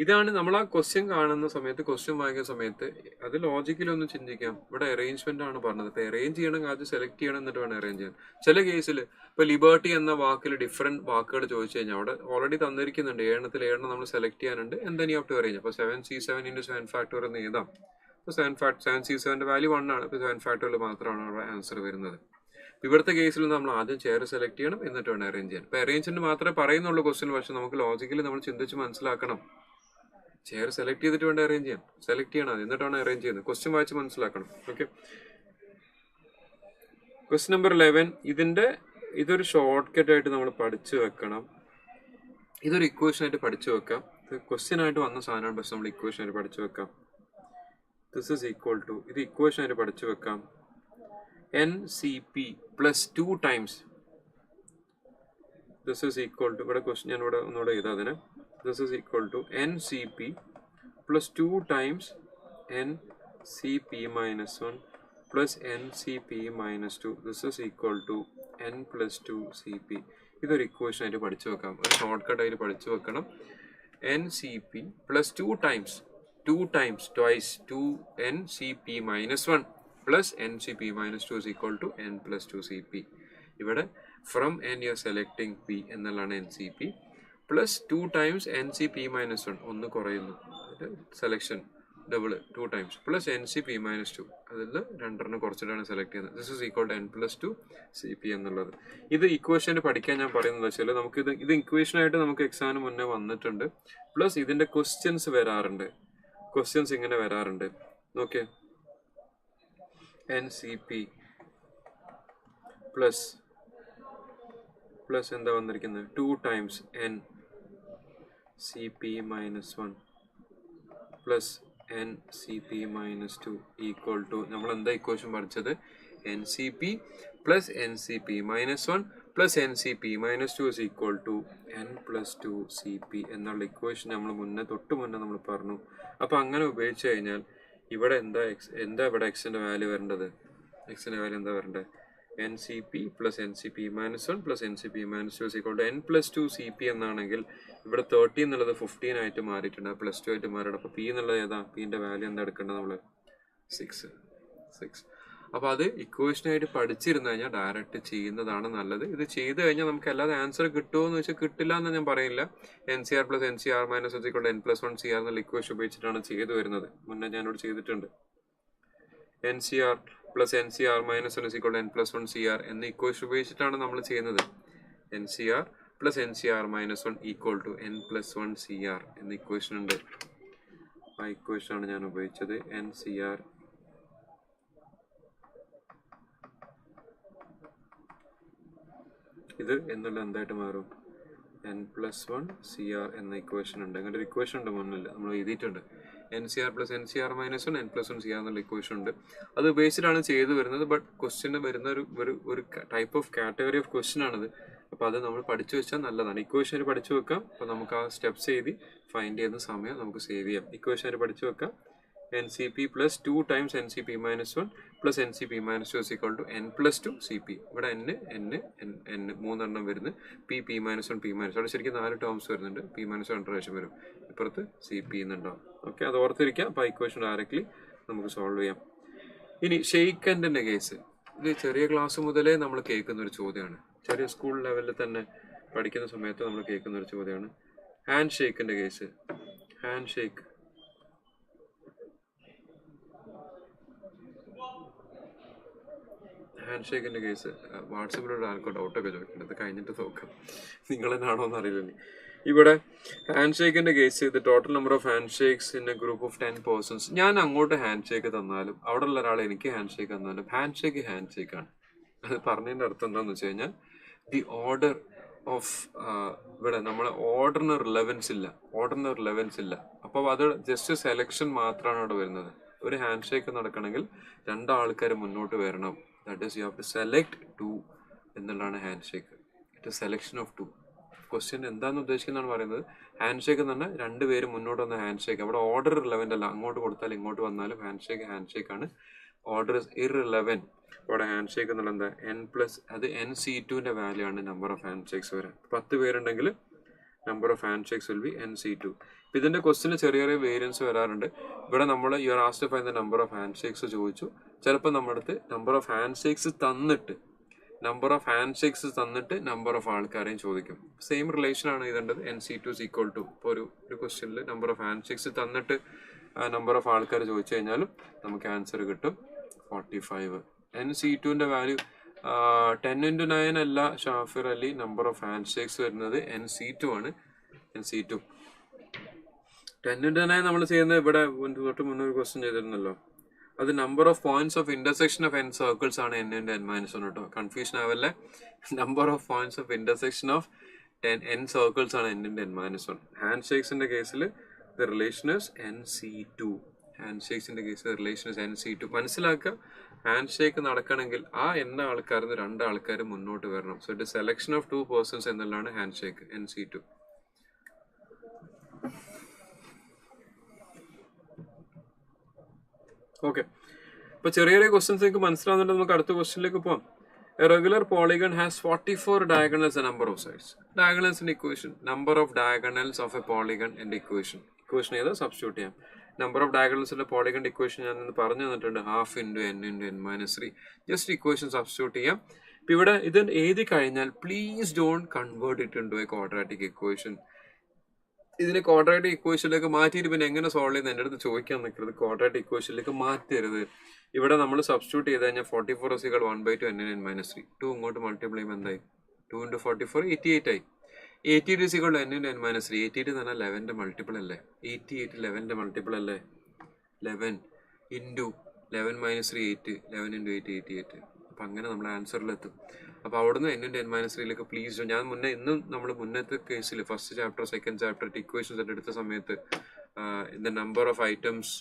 ഇതാണ് നമ്മൾ ആ ക്വസ്റ്റ്യൻ കാണുന്ന സമയത്ത്, ക്വസ്റ്റ്യൻ വായിക്കുന്ന സമയത്ത് അത് ലോജിക്കലി ഒന്ന് ചിന്തിക്കാം. ഇവിടെ അറേഞ്ച്മെന്റ് ആണ് പറഞ്ഞത്. ഇപ്പൊ അറേഞ്ച് ചെയ്യണമെങ്കിൽ ആദ്യം സെലക്ട് ചെയ്യണം, എന്നിട്ട് വേണം അറേഞ്ച് ചെയ്യാൻ. ചില കേസിൽ ഇപ്പൊ ലിബർട്ടി എന്ന വാക്കിൽ ഡിഫറെന്റ് വാക്കുകൾ ചോദിച്ചു കഴിഞ്ഞാൽ അവിടെ ഓൾറെഡി തന്നിരിക്കുന്നുണ്ട്. 7 നമ്മൾ സെലക്ട് ചെയ്യാനുണ്ട്. എന്തെങ്കിലും യു ഹാവ് ടു അറേഞ്ച്. അപ്പൊ 7C7 into 7 ഫാക്ടോറിയൽ എന്ന് എഴുതാം. അപ്പോൾ 7C7 വാല്യൂ 1 ആണ്. ഇപ്പോൾ 7 ഫാക്ടോറിയൽ മാത്രമാണ് അവിടെ ആൻസർ വരുന്നത്. ഇവിടുത്തെ കേസിൽ നമ്മൾ ആദ്യം ചെയർ സെലക്ട് ചെയ്യണം, എന്നിട്ട് വേണം അറേഞ്ച് ചെയ്യാൻ. ഇപ്പൊ അറേഞ്ച്മെന്റ് മാത്രമേ പറയുന്നുള്ളൂ ക്വസ്റ്റ്യൻ, പക്ഷെ നമുക്ക് ലോജിക്കലി നമ്മൾ ചിന്തിച്ച് മനസ്സിലാക്കണം. ചെയർ സെലക്ട് ചെയ്തിട്ട് വേണ്ട അറേഞ്ച് ചെയ്യാൻ. സെലക്ട് ചെയ്യണം, എന്നിട്ടാണ് അറേഞ്ച് ചെയ്യുന്നത്. ക്വസ്റ്റ്യൻ വായിച്ച് മനസ്സിലാക്കണം. Okay, question number 11. ഇതൊരു ഷോർട്ട് കട്ട് ആയിട്ട് നമ്മൾ പഠിച്ചു വെക്കണം. ഇതൊരു ഇക്വേഷൻ ആയിട്ട് പഠിച്ചു വെക്കാം. ഇത് ക്വസ്റ്റ്യൻ ആയിട്ട് വന്ന സാധനമാണ്, പക്ഷെ നമ്മൾ ഇക്വേഷൻ ആയിട്ട് പഠിച്ചു വെക്കാം. ദിസ് ഈസ് ഈക്വൽ ടു, ഇത് ഇക്വേഷൻ ആയിട്ട് പഠിച്ചു വെക്കാം. NCP plus 2 times this is equal to, ഇവിടെ ക്വസ്റ്റ്യൻ ഞാൻ ഇവിടെ ഒന്നുകൂടെ എഴുതാം അതിന്. This is equal to NCP plus 2 times NCP minus 1 plus NCP minus 2. This is equal to N plus 2 CP. ഇതൊരു ഇക്വേഷൻ ആയിട്ട് പഠിച്ചു വെക്കാം, ഒരു ഷോർട്ട് കട്ട് ആയിട്ട് പഠിച്ചു വെക്കണം. NCP plus 2 times twice 2 NCP minus 1 plus NCP minus 2 is equal to N plus 2 CP. ഇവിടെ from N you are selecting P എന്നുള്ളതാണ് NCP. Plus 2 times NCP minus 1, ഒന്ന് കുറയുന്നു, സെലക്ഷൻ ഡബിൾ 2 times പ്ലസ് NCP minus 2, അതിൽ 2 കുറച്ചിട്ടാണ് സെലക്ട് ചെയ്യുന്നത്. This is equal to N plus 2 CP എന്നുള്ളത്. ഇത് ഇക്വേഷൻ പഠിക്കാൻ ഞാൻ പറയുന്നത് വെച്ചാൽ നമുക്ക് ഇത് ഇക്വേഷനായിട്ട് നമുക്ക് എക്സാമിന് മുന്നേ വന്നിട്ടുണ്ട്. പ്ലസ് ഇതിന്റെ ക്വസ്റ്റ്യൻസ് വരാറുണ്ട്. ക്വസ്റ്റ്യൻസ് ഇങ്ങനെ വരാറുണ്ട്, നോക്കിയേ. NCP പ്ലസ് എന്താ വന്നിരിക്കുന്നത്, 2 times NCP minus 1 plus NCP minus 2 equal to, നമ്മൾ എന്താ ഇക്വേഷൻ പഠിച്ചത്, NCP plus NCP minus 1 plus NCP minus 2 is equal to N plus 2 CP എന്നുള്ള ഇക്വേഷൻ നമ്മൾ തൊട്ട് മുന്നേ നമ്മൾ പറഞ്ഞു. അപ്പോൾ അങ്ങനെ ഉപയോഗിച്ച് കഴിഞ്ഞാൽ ഇവിടെ എന്താ ഇവിടെ എക്സിന്റെ വാല്യൂ വരേണ്ടത്, എക്സിന്റെ വാല്യൂ എന്താ വരേണ്ടത്, NCP plus NCP minus 1 plus NCP minus 2 is equal to N plus 2 CP എന്നാണെങ്കിൽ ഇവിടെ 30 എന്നുള്ളത് 15 ആയിട്ട് മാറിയിട്ടുണ്ട്, പ്ലസ് 2 ആയിട്ട് മാറിയിട്ട്. അപ്പോൾ P എന്നുള്ളത് ഏതാ, Pന്റെ വാല്യൂ എന്താ എടുക്കേണ്ടത് നമ്മൾ, 6. അപ്പോൾ അത് ഇക്വേഷനായിട്ട് പഠിച്ചിരുന്നു കഴിഞ്ഞാൽ ഡയറക്റ്റ് ചെയ്യുന്നതാണ് നല്ലത്. ഇത് ചെയ്ത് കഴിഞ്ഞാൽ നമുക്ക് അല്ലാതെ ആൻസർ കിട്ടുമോ എന്ന് വെച്ചാൽ കിട്ടില്ല എന്ന് ഞാൻ പറയില്ല. NCR plus NCR minus is equal to N plus 1 CR എന്നുള്ള ഇക്വേഷൻ ഉപയോഗിച്ചിട്ടാണ് ചെയ്തു വരുന്നത്. മുന്നേ ഞാനിവിടെ ചെയ്തിട്ടുണ്ട്. NCR plus NCR minus 1 is equal to N plus 1 CR എന്ന ഇക്വേഷൻ ഉപയോഗിച്ചിട്ടാണ് നമ്മൾ ചെയ്യുന്നത്. NCR plus NCR minus 1 equal to N plus 1 CR എന്ന ഇക്വേഷൻ ഉണ്ട്. ആ ഇക്വേഷനാണ് ഞാൻ ഉപയോഗിച്ചത്. NCR ഇത് എന്നുള്ള എന്തായിട്ട് മാറും, N plus 1 CR എന്ന ഇക്വേഷൻ ഉണ്ട്. അങ്ങനെ ഒരു ഇക്വേഷൻ ഉണ്ട് മുന്നിൽ, നമ്മൾ എഴുതിയിട്ടുണ്ട്. NCR plus NCR minus 1 N plus 1 CR എന്നുള്ള ഇക്വേഷൻ ഉണ്ട്. അത് ഉപയോഗിച്ചിട്ടാണ് ചെയ്തു വരുന്നത്. ബട്ട് ക്വസ്റ്റ്യന് വരുന്ന ഒരു type of category of question ആണിത്. അപ്പോൾ അത് നമ്മൾ പഠിച്ചു വെച്ചാൽ നല്ലതാണ്. ഇക്വേഷൻ പഠിച്ചു വെക്കാം. അപ്പോൾ നമുക്ക് ആ സ്റ്റെപ്സ് എഴുതി ഫൈൻഡ് ചെയ്യുന്ന സമയം നമുക്ക് സേവ് ചെയ്യാം. ഇക്വേഷൻ പഠിച്ചു വെക്കാം. NCP plus 2 times NCP minus 1 plus NCP minus 2 is equal to N plus 2 CP. ഇവിടെ N 3 വരുന്നത്. P minus 1 P minus 1, അവിടെ ശരിക്കും 4 ടേംസ് വരുന്നുണ്ട്. P minus 1 പ്രാവശ്യം വരും. ഇപ്പുറത്ത് CP എന്നുണ്ടാവും. ഓക്കെ, അത് ഓർത്തിരിക്കാം. അപ്പോൾ ഇക്വേഷൻ ഡയറക്റ്റ്ലി നമുക്ക് സോൾവ് ചെയ്യാം. ഇനി ഷെയ്ക്ക് ഹാൻഡിന്റെ കേസ്, ഇത് ചെറിയ ക്ലാസ് മുതലേ നമ്മൾ കേൾക്കുന്ന ഒരു ചോദ്യമാണ്. ചെറിയ സ്കൂൾ ലെവലിൽ തന്നെ പഠിക്കുന്ന സമയത്ത് നമ്മൾ കേൾക്കുന്ന ഒരു ചോദ്യമാണ്. ഹാൻഡ് ഷേക്കിന്റെ കേസ്, ഹാൻഡ് ഷേക്ക്. ഹാൻഡ് ഷേക്കിന്റെ കേസ് വാട്സപ്പിലുള്ള ആൾക്കോ ഡൗട്ടൊക്കെ ചോദിക്കേണ്ടത് കഴിഞ്ഞിട്ട് നോക്കാം, നിങ്ങൾ തന്നെയാണോ എന്ന് അറിയില്ല. ഇവിടെ ഹാൻഡ് ഷേക്കിന്റെ കേസ്, ഇത് total number of handshakes in a group of 10 persons. ഞാൻ അങ്ങോട്ട് ഹാൻഡ് ഷേക്ക് തന്നാലും അവിടെ ഉള്ള ഒരാൾ എനിക്ക് ഹാൻഡ് ഷേക്ക് തന്നാലും ഹാൻഡ് ഷേക്ക് ആണ്. അത് പറഞ്ഞതിന്റെ അർത്ഥം എന്താണെന്ന് വെച്ച് കഴിഞ്ഞാൽ ദി ഓർഡർ ഓഫ് ഇവിടെ നമ്മളെ ഓർഡറിന് റിലവൻസ് ഇല്ല. അപ്പോൾ അത് ജസ്റ്റ് സെലക്ഷൻ മാത്രമാണ് അവിടെ വരുന്നത്. ഒരു ഹാൻഡ് ഷേക്ക് നടക്കണമെങ്കിൽ 2 ആൾക്കാർ മുന്നോട്ട് വരണം. That is you have to select 2 എന്നുള്ളതാണ് handshake. It is selection of 2. Question എന്താണെന്ന് ഉദ്ദേശിക്കുന്നതാണ് പറയുന്നത്. ഹാൻഡ് ഷേക്ക് എന്ന് പറഞ്ഞാൽ 2 പേര് മുന്നോട്ട് വന്ന ഹാൻഡ് ഷേക്ക്. അവിടെ ഓർഡർ റിലവൻ്റ് അല്ല, അങ്ങോട്ട് കൊടുത്താൽ ഇങ്ങോട്ട് വന്നാലും ഹാൻഡ് ഷേക്ക് ആണ്. Order is irrelevant. അവിടെ ഹാൻഡ് ഷേക്ക് എന്നുള്ള എന്താ n+, അത് nc2ന്റെ വാല്യൂ ആണ് നമ്പർ ഓഫ് ഹാൻഡ് ഷേക്സ് വരാൻ. 10 പേരുണ്ടെങ്കിൽ number of handshakes will be nc2. ഇതിന്റെ ക്വസ്റ്റിന് ചെറിയ വേരിയൻസ് വരാറുണ്ട്. ഇവിടെ നമ്മൾ you are asked find the number of handshakes ചോദിച്ചു. ചിലപ്പോൾ നമ്മുടെ അടുത്ത് നമ്പർ ഓഫ് ഹാൻഡ് ഷേക്സ് തന്നിട്ട് നമ്പർ ഓഫ് ആൾക്കാരെയും ചോദിക്കും. സെയിം റിലേഷൻ ആണ് എഴുതേണ്ടത്. nc2 is equal to, ഇപ്പോൾ ഒരു ക്വസ്റ്റ്യനിൽ നമ്പർ ഓഫ് ഹാൻഡ് ഷേക്സ് തന്നിട്ട് നമ്പർ ഓഫ് ആൾക്കാർ ചോദിച്ചു കഴിഞ്ഞാലും നമുക്ക് ആൻസർ കിട്ടും 45. nc2ന്റെ വാല്യൂ 10x9 അല്ല Shafir Ali. Number of hand shakes വരുന്നത് nc2 ആണ്. nc2 10x9 നമ്മൾ ചെയ്യുന്നത് ഇവിടെ തൊട്ട് മുന്നേ ഒരു ക്വസ്റ്റ്യൻ ചെയ്തിരുന്നല്ലോ. അത് number of points of intersection of n circles ആണ് n×n−1 കേട്ടോ. കൺഫ്യൂഷൻ ആവല്ലേ. Number of points of intersection of n circles ആണ് n×n−1. ഹാൻഡ് ഷേക്സിന്റെ കേസിൽ the relation is nc2. Hand ഷേക്സിന്റെ കേസിൽ റിലേഷൻ ഇസ് nc2. മനസ്സിലാക്കുക, ഹാൻഡ് ഷേക്ക് നടക്കണമെങ്കിൽ ആ ആൾക്കാരിൽ നിന്ന് 2 ആൾക്കാർ മുന്നോട്ട് വരണം. So it selection of 2 persons എന്നുള്ളതാണ് ഹാൻഡ് ഷേക്ക്, nc2. ഓക്കെ, ഇപ്പൊ ചെറിയ ക്വസ്റ്റ്യൻസ് നിങ്ങൾക്ക് മനസ്സിലാവുന്നുണ്ട്. നമുക്ക് അടുത്ത ക്വസ്റ്റ്യനിലേക്ക് പോവാം. A regular polygon has 44 diagonals and number of sides. Diagonals in equation. Number of diagonals of a polygon in the equation. Equation ഏതാ സബ്സ്റ്റിറ്റ്യൂട്ട് ചെയ്യാം. Number of diagonals in the polygon equation ഞാൻ പറഞ്ഞു തന്നിട്ടുണ്ട്. 12 × n×n−3. ജസ്റ്റ് ഇക്വേഷൻ സബ്സ്റ്റിറ്റ്യൂട്ട് ചെയ്യാം. ഇപ്പൊ ഇവിടെ ഇത് എഴുതി കഴിഞ്ഞാൽ please don't convert it into A quadratic equation. ഇതിനെ ക്വാഡ്രാറ്റിക് ഇക്വേഷനിലേക്ക് മാറ്റിയിട്ട് പിന്നെ എങ്ങനെ സോൾവ് ചെയ്യുന്നത് എൻ്റെ അടുത്ത് ചോദിക്കാൻ നിൽക്കരുത്. ക്വാഡ്രാറ്റിക് ഇക്വേഷനിലേക്ക് മാറ്റരുത്. ഇവിടെ നമ്മൾ സബ്സ്റ്റിറ്റ്യൂട്ട് ചെയ്ത് കഴിഞ്ഞാൽ 44 = 1/2 n×n−3. 2 ഇങ്ങോട്ട് മൾട്ടിപ്ലൈ ചെയ്യുമ്പോൾ എന്തായി? 2 × 44 88 ആയി. 88 = n×n−3. 88 എന്ന് പറഞ്ഞാൽ 11ന്റെ മൾട്ടിപ്പിൾ അല്ലേ? 88 11ന്റെ മൾട്ടിപ്പിൾ അല്ലേ? 11 × 11 - 3 8. 11 × 8 88. അപ്പം അങ്ങനെ നമ്മൾ ആൻസറിലെത്തും. അപ്പോൾ അവിടുന്ന് n×n−3ലേക്ക് പ്ലീസ്. ഞാൻ നമ്മൾ മുന്നത്തെ കേസിൽ first chapter second chapter equations എടുത്ത സമയത്ത് the number of items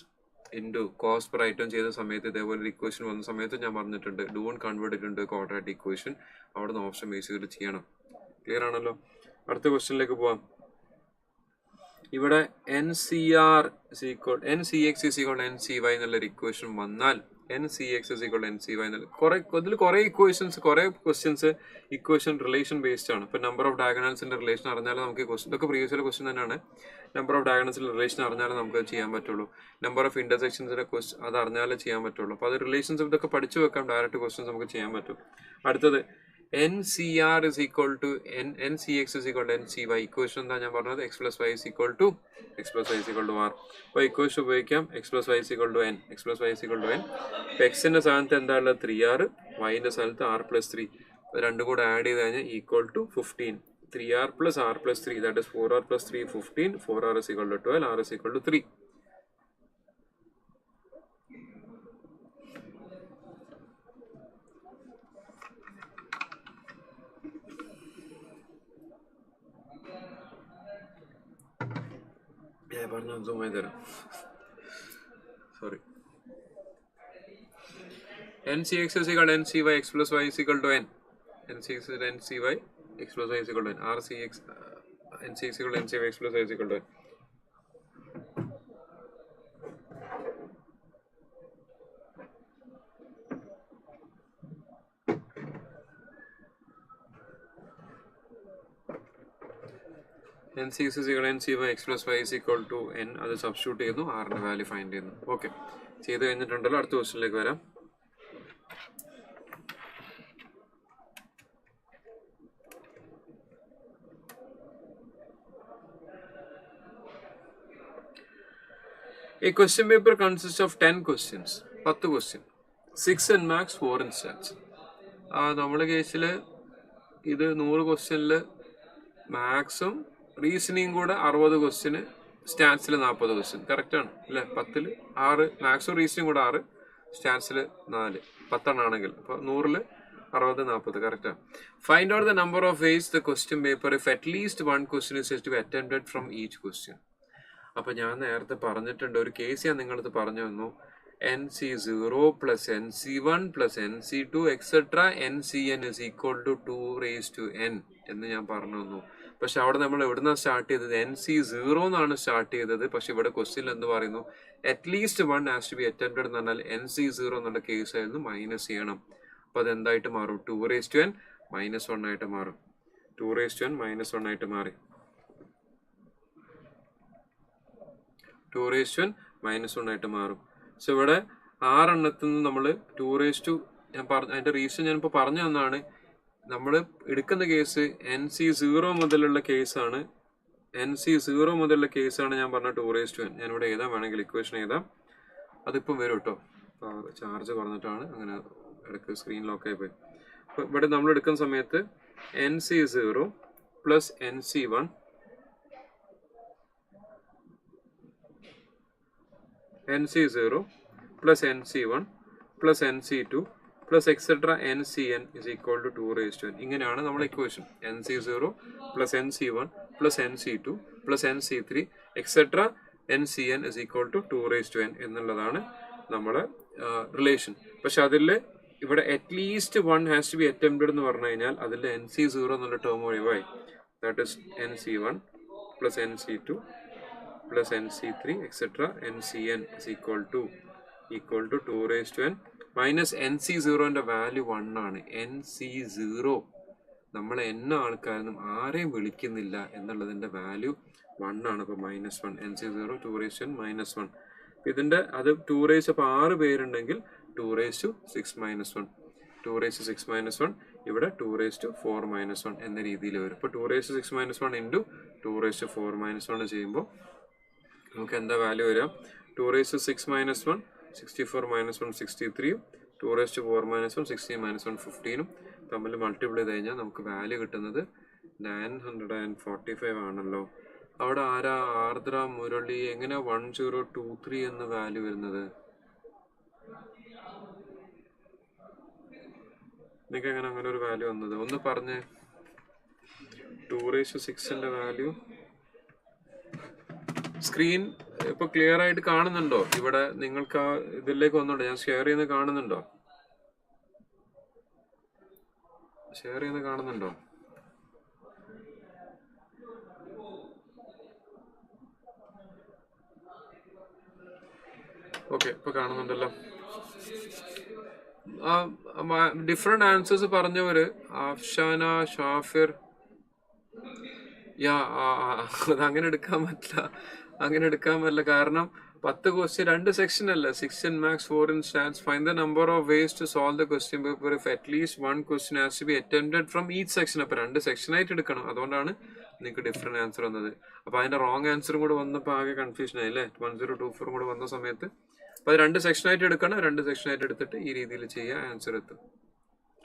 into cost per item ചെയ്ത സമയത്ത് ഇതേപോലെ ഇക്വേഷൻ വന്ന സമയത്ത് ഞാൻ പറഞ്ഞിട്ടുണ്ട് don't convert it into quadratic equation. അവിടുന്ന് ഓപ്ഷൻ ബേസ് ചെയ്തിട്ട് ചെയ്യണം. ക്ലിയർ ആണല്ലോ? അടുത്ത ക്വസ്റ്റ്യനിലേക്ക് പോവാം. ഇവിടെ NCX = NCY എന്നുള്ളൊരു ഇക്വേഷൻ വന്നാൽ NCX = NCY എന്നുള്ള കുറെ ഇക്വേഷൻസ്, കുറെ ക്വസ്റ്റ്യൻസ് ഇക്വേഷൻ റിലേഷൻ ബേസ്ഡ് ആണ്. ഇപ്പൊ നമ്പർ ഓഫ് ഡയഗണൽസിന്റെ റിലേഷൻ അറിഞ്ഞാലും നമുക്ക് ക്വസ്റ്റ്യൻ, ഇതൊക്കെ പ്രീവിയസ് ക്വസ്റ്റ്യൻ തന്നെയാണ്. നമ്പർ ഓഫ് ഡയഗണൽസിന്റെ റിലേഷൻ അറിഞ്ഞാലും നമുക്ക് ചെയ്യാൻ പറ്റുള്ളൂ. നമ്പർ ഓഫ് ഇന്റർസെക്ഷൻസിന്റെ അത് അറിഞ്ഞാലേ ചെയ്യാൻ പറ്റുള്ളൂ. അപ്പൊ അത് റിലേഷൻസ് ഇതൊക്കെ പഠിച്ചു വെക്കാം. ഡയറക്റ്റ് ക്വസ്റ്റ്യൻസ് നമുക്ക് ചെയ്യാൻ പറ്റും. അടുത്തത് NCX = NCY. ഇക്വേഷൻ എന്താ ഞാൻ പറഞ്ഞത്? x + y = r. അപ്പൊ ഇക്വേഷൻ ഉപയോഗിക്കാം. x + y = n. എക്സിന്റെ സ്ഥാനത്ത് എന്താ ഉള്ളത്? 3r. വൈന്റെ സ്ഥാനത്ത് r + 3. രണ്ടും കൂടെ ആഡ് ചെയ്ത് കഴിഞ്ഞാൽ = 15. 3r + r + 3, that is 4r + 3 15. 4r = 12, r = 3. Sorry. NCX = NCY, x + y = n. NCX = NCY, x + y = n. RCX NCX = NCY, x + y = n. NCX = NCY, x + y = n. അത് സബ്സ്റ്റിറ്റ്യൂട്ട് ചെയ്യുന്നു, ആറിന്റെ വാല്യൂ ഫൈൻഡ് ചെയ്യുന്നു. ഓക്കെ, ചെയ്ത് കഴിഞ്ഞിട്ടുണ്ടല്ലോ. അടുത്ത ക്വസ്റ്റ്യനിലേക്ക് വരാം. A question paper consists of 10 questions. 10 question. 6 in max, 4 in stats. നമ്മുടെ കേസിൽ ഇത് 100 ക്വസ്റ്റ്യനിൽ മാക്സും റീസണിങ് കൂടെ 60 ക്വസ്റ്റ്യന്, സ്റ്റാറ്റ്സിൽ 40 ക്വസ്റ്റ്യൻ. കറക്റ്റാണ് അല്ലേ? 10ൽ 6, മാക്സും റീസണിങ് കൂടെ 6, സ്റ്റാറ്റ്സിൽ 4, 10 ആണെങ്കിൽ. അപ്പോൾ 100ൽ 60, 40. കറക്റ്റാണ്. Find out the number of ways the question paper if at least 1 question is to be attempted from each question. അപ്പോൾ ഞാൻ നേരത്തെ പറഞ്ഞിട്ടുണ്ട്, ഒരു കേസ് ഞാൻ നിങ്ങളത് പറഞ്ഞു തന്നു. NC0 plus NC1 plus NC2 etc. NCN is equal to 2n എന്ന് ഞാൻ പറഞ്ഞു തന്നു. പക്ഷെ അവിടെ നമ്മൾ എവിടുന്നാണ് സ്റ്റാർട്ട് ചെയ്തത്? NC0 എന്നാണ് സ്റ്റാർട്ട് ചെയ്തത്. പക്ഷെ ഇവിടെ ക്വസ്റ്റ്യൻ എന്ത് പറയുന്നു? At least 1 has to be attempted എന്ന് പറഞ്ഞാൽ NC0 എന്നുള്ള കേസ് ആയിരുന്നു മൈനസ് ചെയ്യണം. അപ്പോൾ അതെന്തായിട്ട് മാറും? 2n minus 1 ആയിട്ട് മാറും. 2n minus 1 ആയിട്ട് മാറി. 2n minus 1 ആയിട്ട് മാറും. സോ ഇവിടെ 6 എണ്ണത്തിൽ നിന്ന് നമ്മൾ 2 ഞാൻ പറഞ്ഞു, അതിന്റെ റീസൺ ഞാനിപ്പോൾ പറഞ്ഞു തന്നാണ്. നമ്മൾ എടുക്കുന്ന കേസ് NC0 മുതലുള്ള കേസാണ്. NC0 മുതലുള്ള കേസാണ് ഞാൻ പറഞ്ഞ 2n. ഞാനിവിടെ എഴുതാൻ വേണമെങ്കിൽ ഇക്വേഷൻ എഴുതാം. അതിപ്പം വരും കേട്ടോ. ചാർജ് കുറഞ്ഞിട്ടാണ് അങ്ങനെ ഇടയ്ക്ക് സ്ക്രീൻ ലോക്കായി പോയി. അപ്പോൾ ഇവിടെ നമ്മൾ എടുക്കുന്ന സമയത്ത് NC0 plus NC1 NC0 plus NC1 plus NC2 plus etc. NCN is equal to 2n. ഇങ്ങനെയാണ് നമ്മുടെ equation. NC0 plus NC1 plus NC2 plus NC3 etc. NCN is equal to 2n എന്നുള്ളതാണ് നമ്മുടെ റിലേഷൻ. പക്ഷെ അതിൽ ഇവിടെ at least 1 has to be attempted എന്ന് പറഞ്ഞു കഴിഞ്ഞാൽ അതിൽ NC0 എന്നുള്ള ടേം ഒഴിവായി. That is NC1 plus NC2 plus NC3 etc. NCN is equal to 2n minus NC0 ന്റെ വാല്യൂ 1 ആണ്. NC0 നമ്മൾ എന്ന ആൾക്കാരൊന്നും ആരെയും വിളിക്കുന്നില്ല എന്നുള്ളതിന്റെ വാല്യൂ 1 ആണ്. അപ്പോൾ -1 NC0 2n minus 1. ഇതിന്റെ അത് 2 അപ്പോൾ 6 പേരുണ്ടെങ്കിൽ 2⁻6 minus 1, 2⁻6 minus 1, ഇവിടെ 2⁻4 minus 1 എന്ന രീതിയിൽ വരും. ഇപ്പോൾ 2⁻6 minus 1 into 2⁻4 minus 1 ചെയ്യുമ്പോൾ നമുക്ക് എന്താ വാല്യൂ വരിക? 2⁻6 minus 1 64 minus 1 63, 2⁻4 minus 1 16 minus 1 15 തമ്മിൽ മൾട്ടിപ്ലൈ ചെയ്ത് കഴിഞ്ഞാൽ നമുക്ക് വാല്യൂ കിട്ടുന്നത് 945 ആണല്ലോ. അവിടെ ആരാ? ആർദ്ര മുരളി. എങ്ങനെ 1023 എന്ന വാല്യൂ വരുന്നത്? നിങ്ങൾക്ക് എങ്ങനെ അങ്ങനെ ഒരു വാല്യൂ വന്നത്? ഒന്ന് പറഞ്ഞേ. 2⁻6ന്റെ വാല്യൂ സ്ക്രീൻ ഇപ്പൊ ക്ലിയർ ആയിട്ട് കാണുന്നുണ്ടോ? ഇവിടെ നിങ്ങൾക്ക് ആ ഇതിലേക്ക് വന്നോണ്ടോ? ഞാൻ ഷെയർ ചെയ്യുന്നത് കാണുന്നുണ്ടോ? ഷെയർ ചെയ്യുന്നത് കാണുന്നുണ്ടോ? ഓക്കെ, ഇപ്പൊ കാണുന്നുണ്ടല്ലോ. ഡിഫറെന്റ് ആൻസേഴ്സ് പറഞ്ഞവര് അഫ്ഷാന, ഷാഫിർ. അത് അങ്ങനെ എടുക്കാൻ പറ്റില്ല. കാരണം 10 ക്വസ്റ്റ്യൻ 2 സെക്ഷൻ അല്ല. 6 in max, 4 in stats. Find the number of ways to solve the question paper if at least 1 question has to be attempted from each section. അപ്പൊ 2 സെക്ഷൻ ആയിട്ട് എടുക്കണം. അതുകൊണ്ടാണ് നിങ്ങൾക്ക് ഡിഫറെന്റ് ആൻസർ വന്നത്. അപ്പൊ അതിന്റെ റോങ് ആൻസറും കൂടെ വന്നപ്പോൾ ആകെ കൺഫ്യൂഷൻ ആയില്ലേ? 1024 കൂടെ വന്ന സമയത്ത് അപ്പൊ അത് 2 സെക്ഷൻ ആയിട്ട് എടുക്കണം. 2 സെക്ഷൻ ആയിട്ട് എടുത്തിട്ട് ഈ രീതിയിൽ ചെയ്യുക, ആൻസർ എത്തും.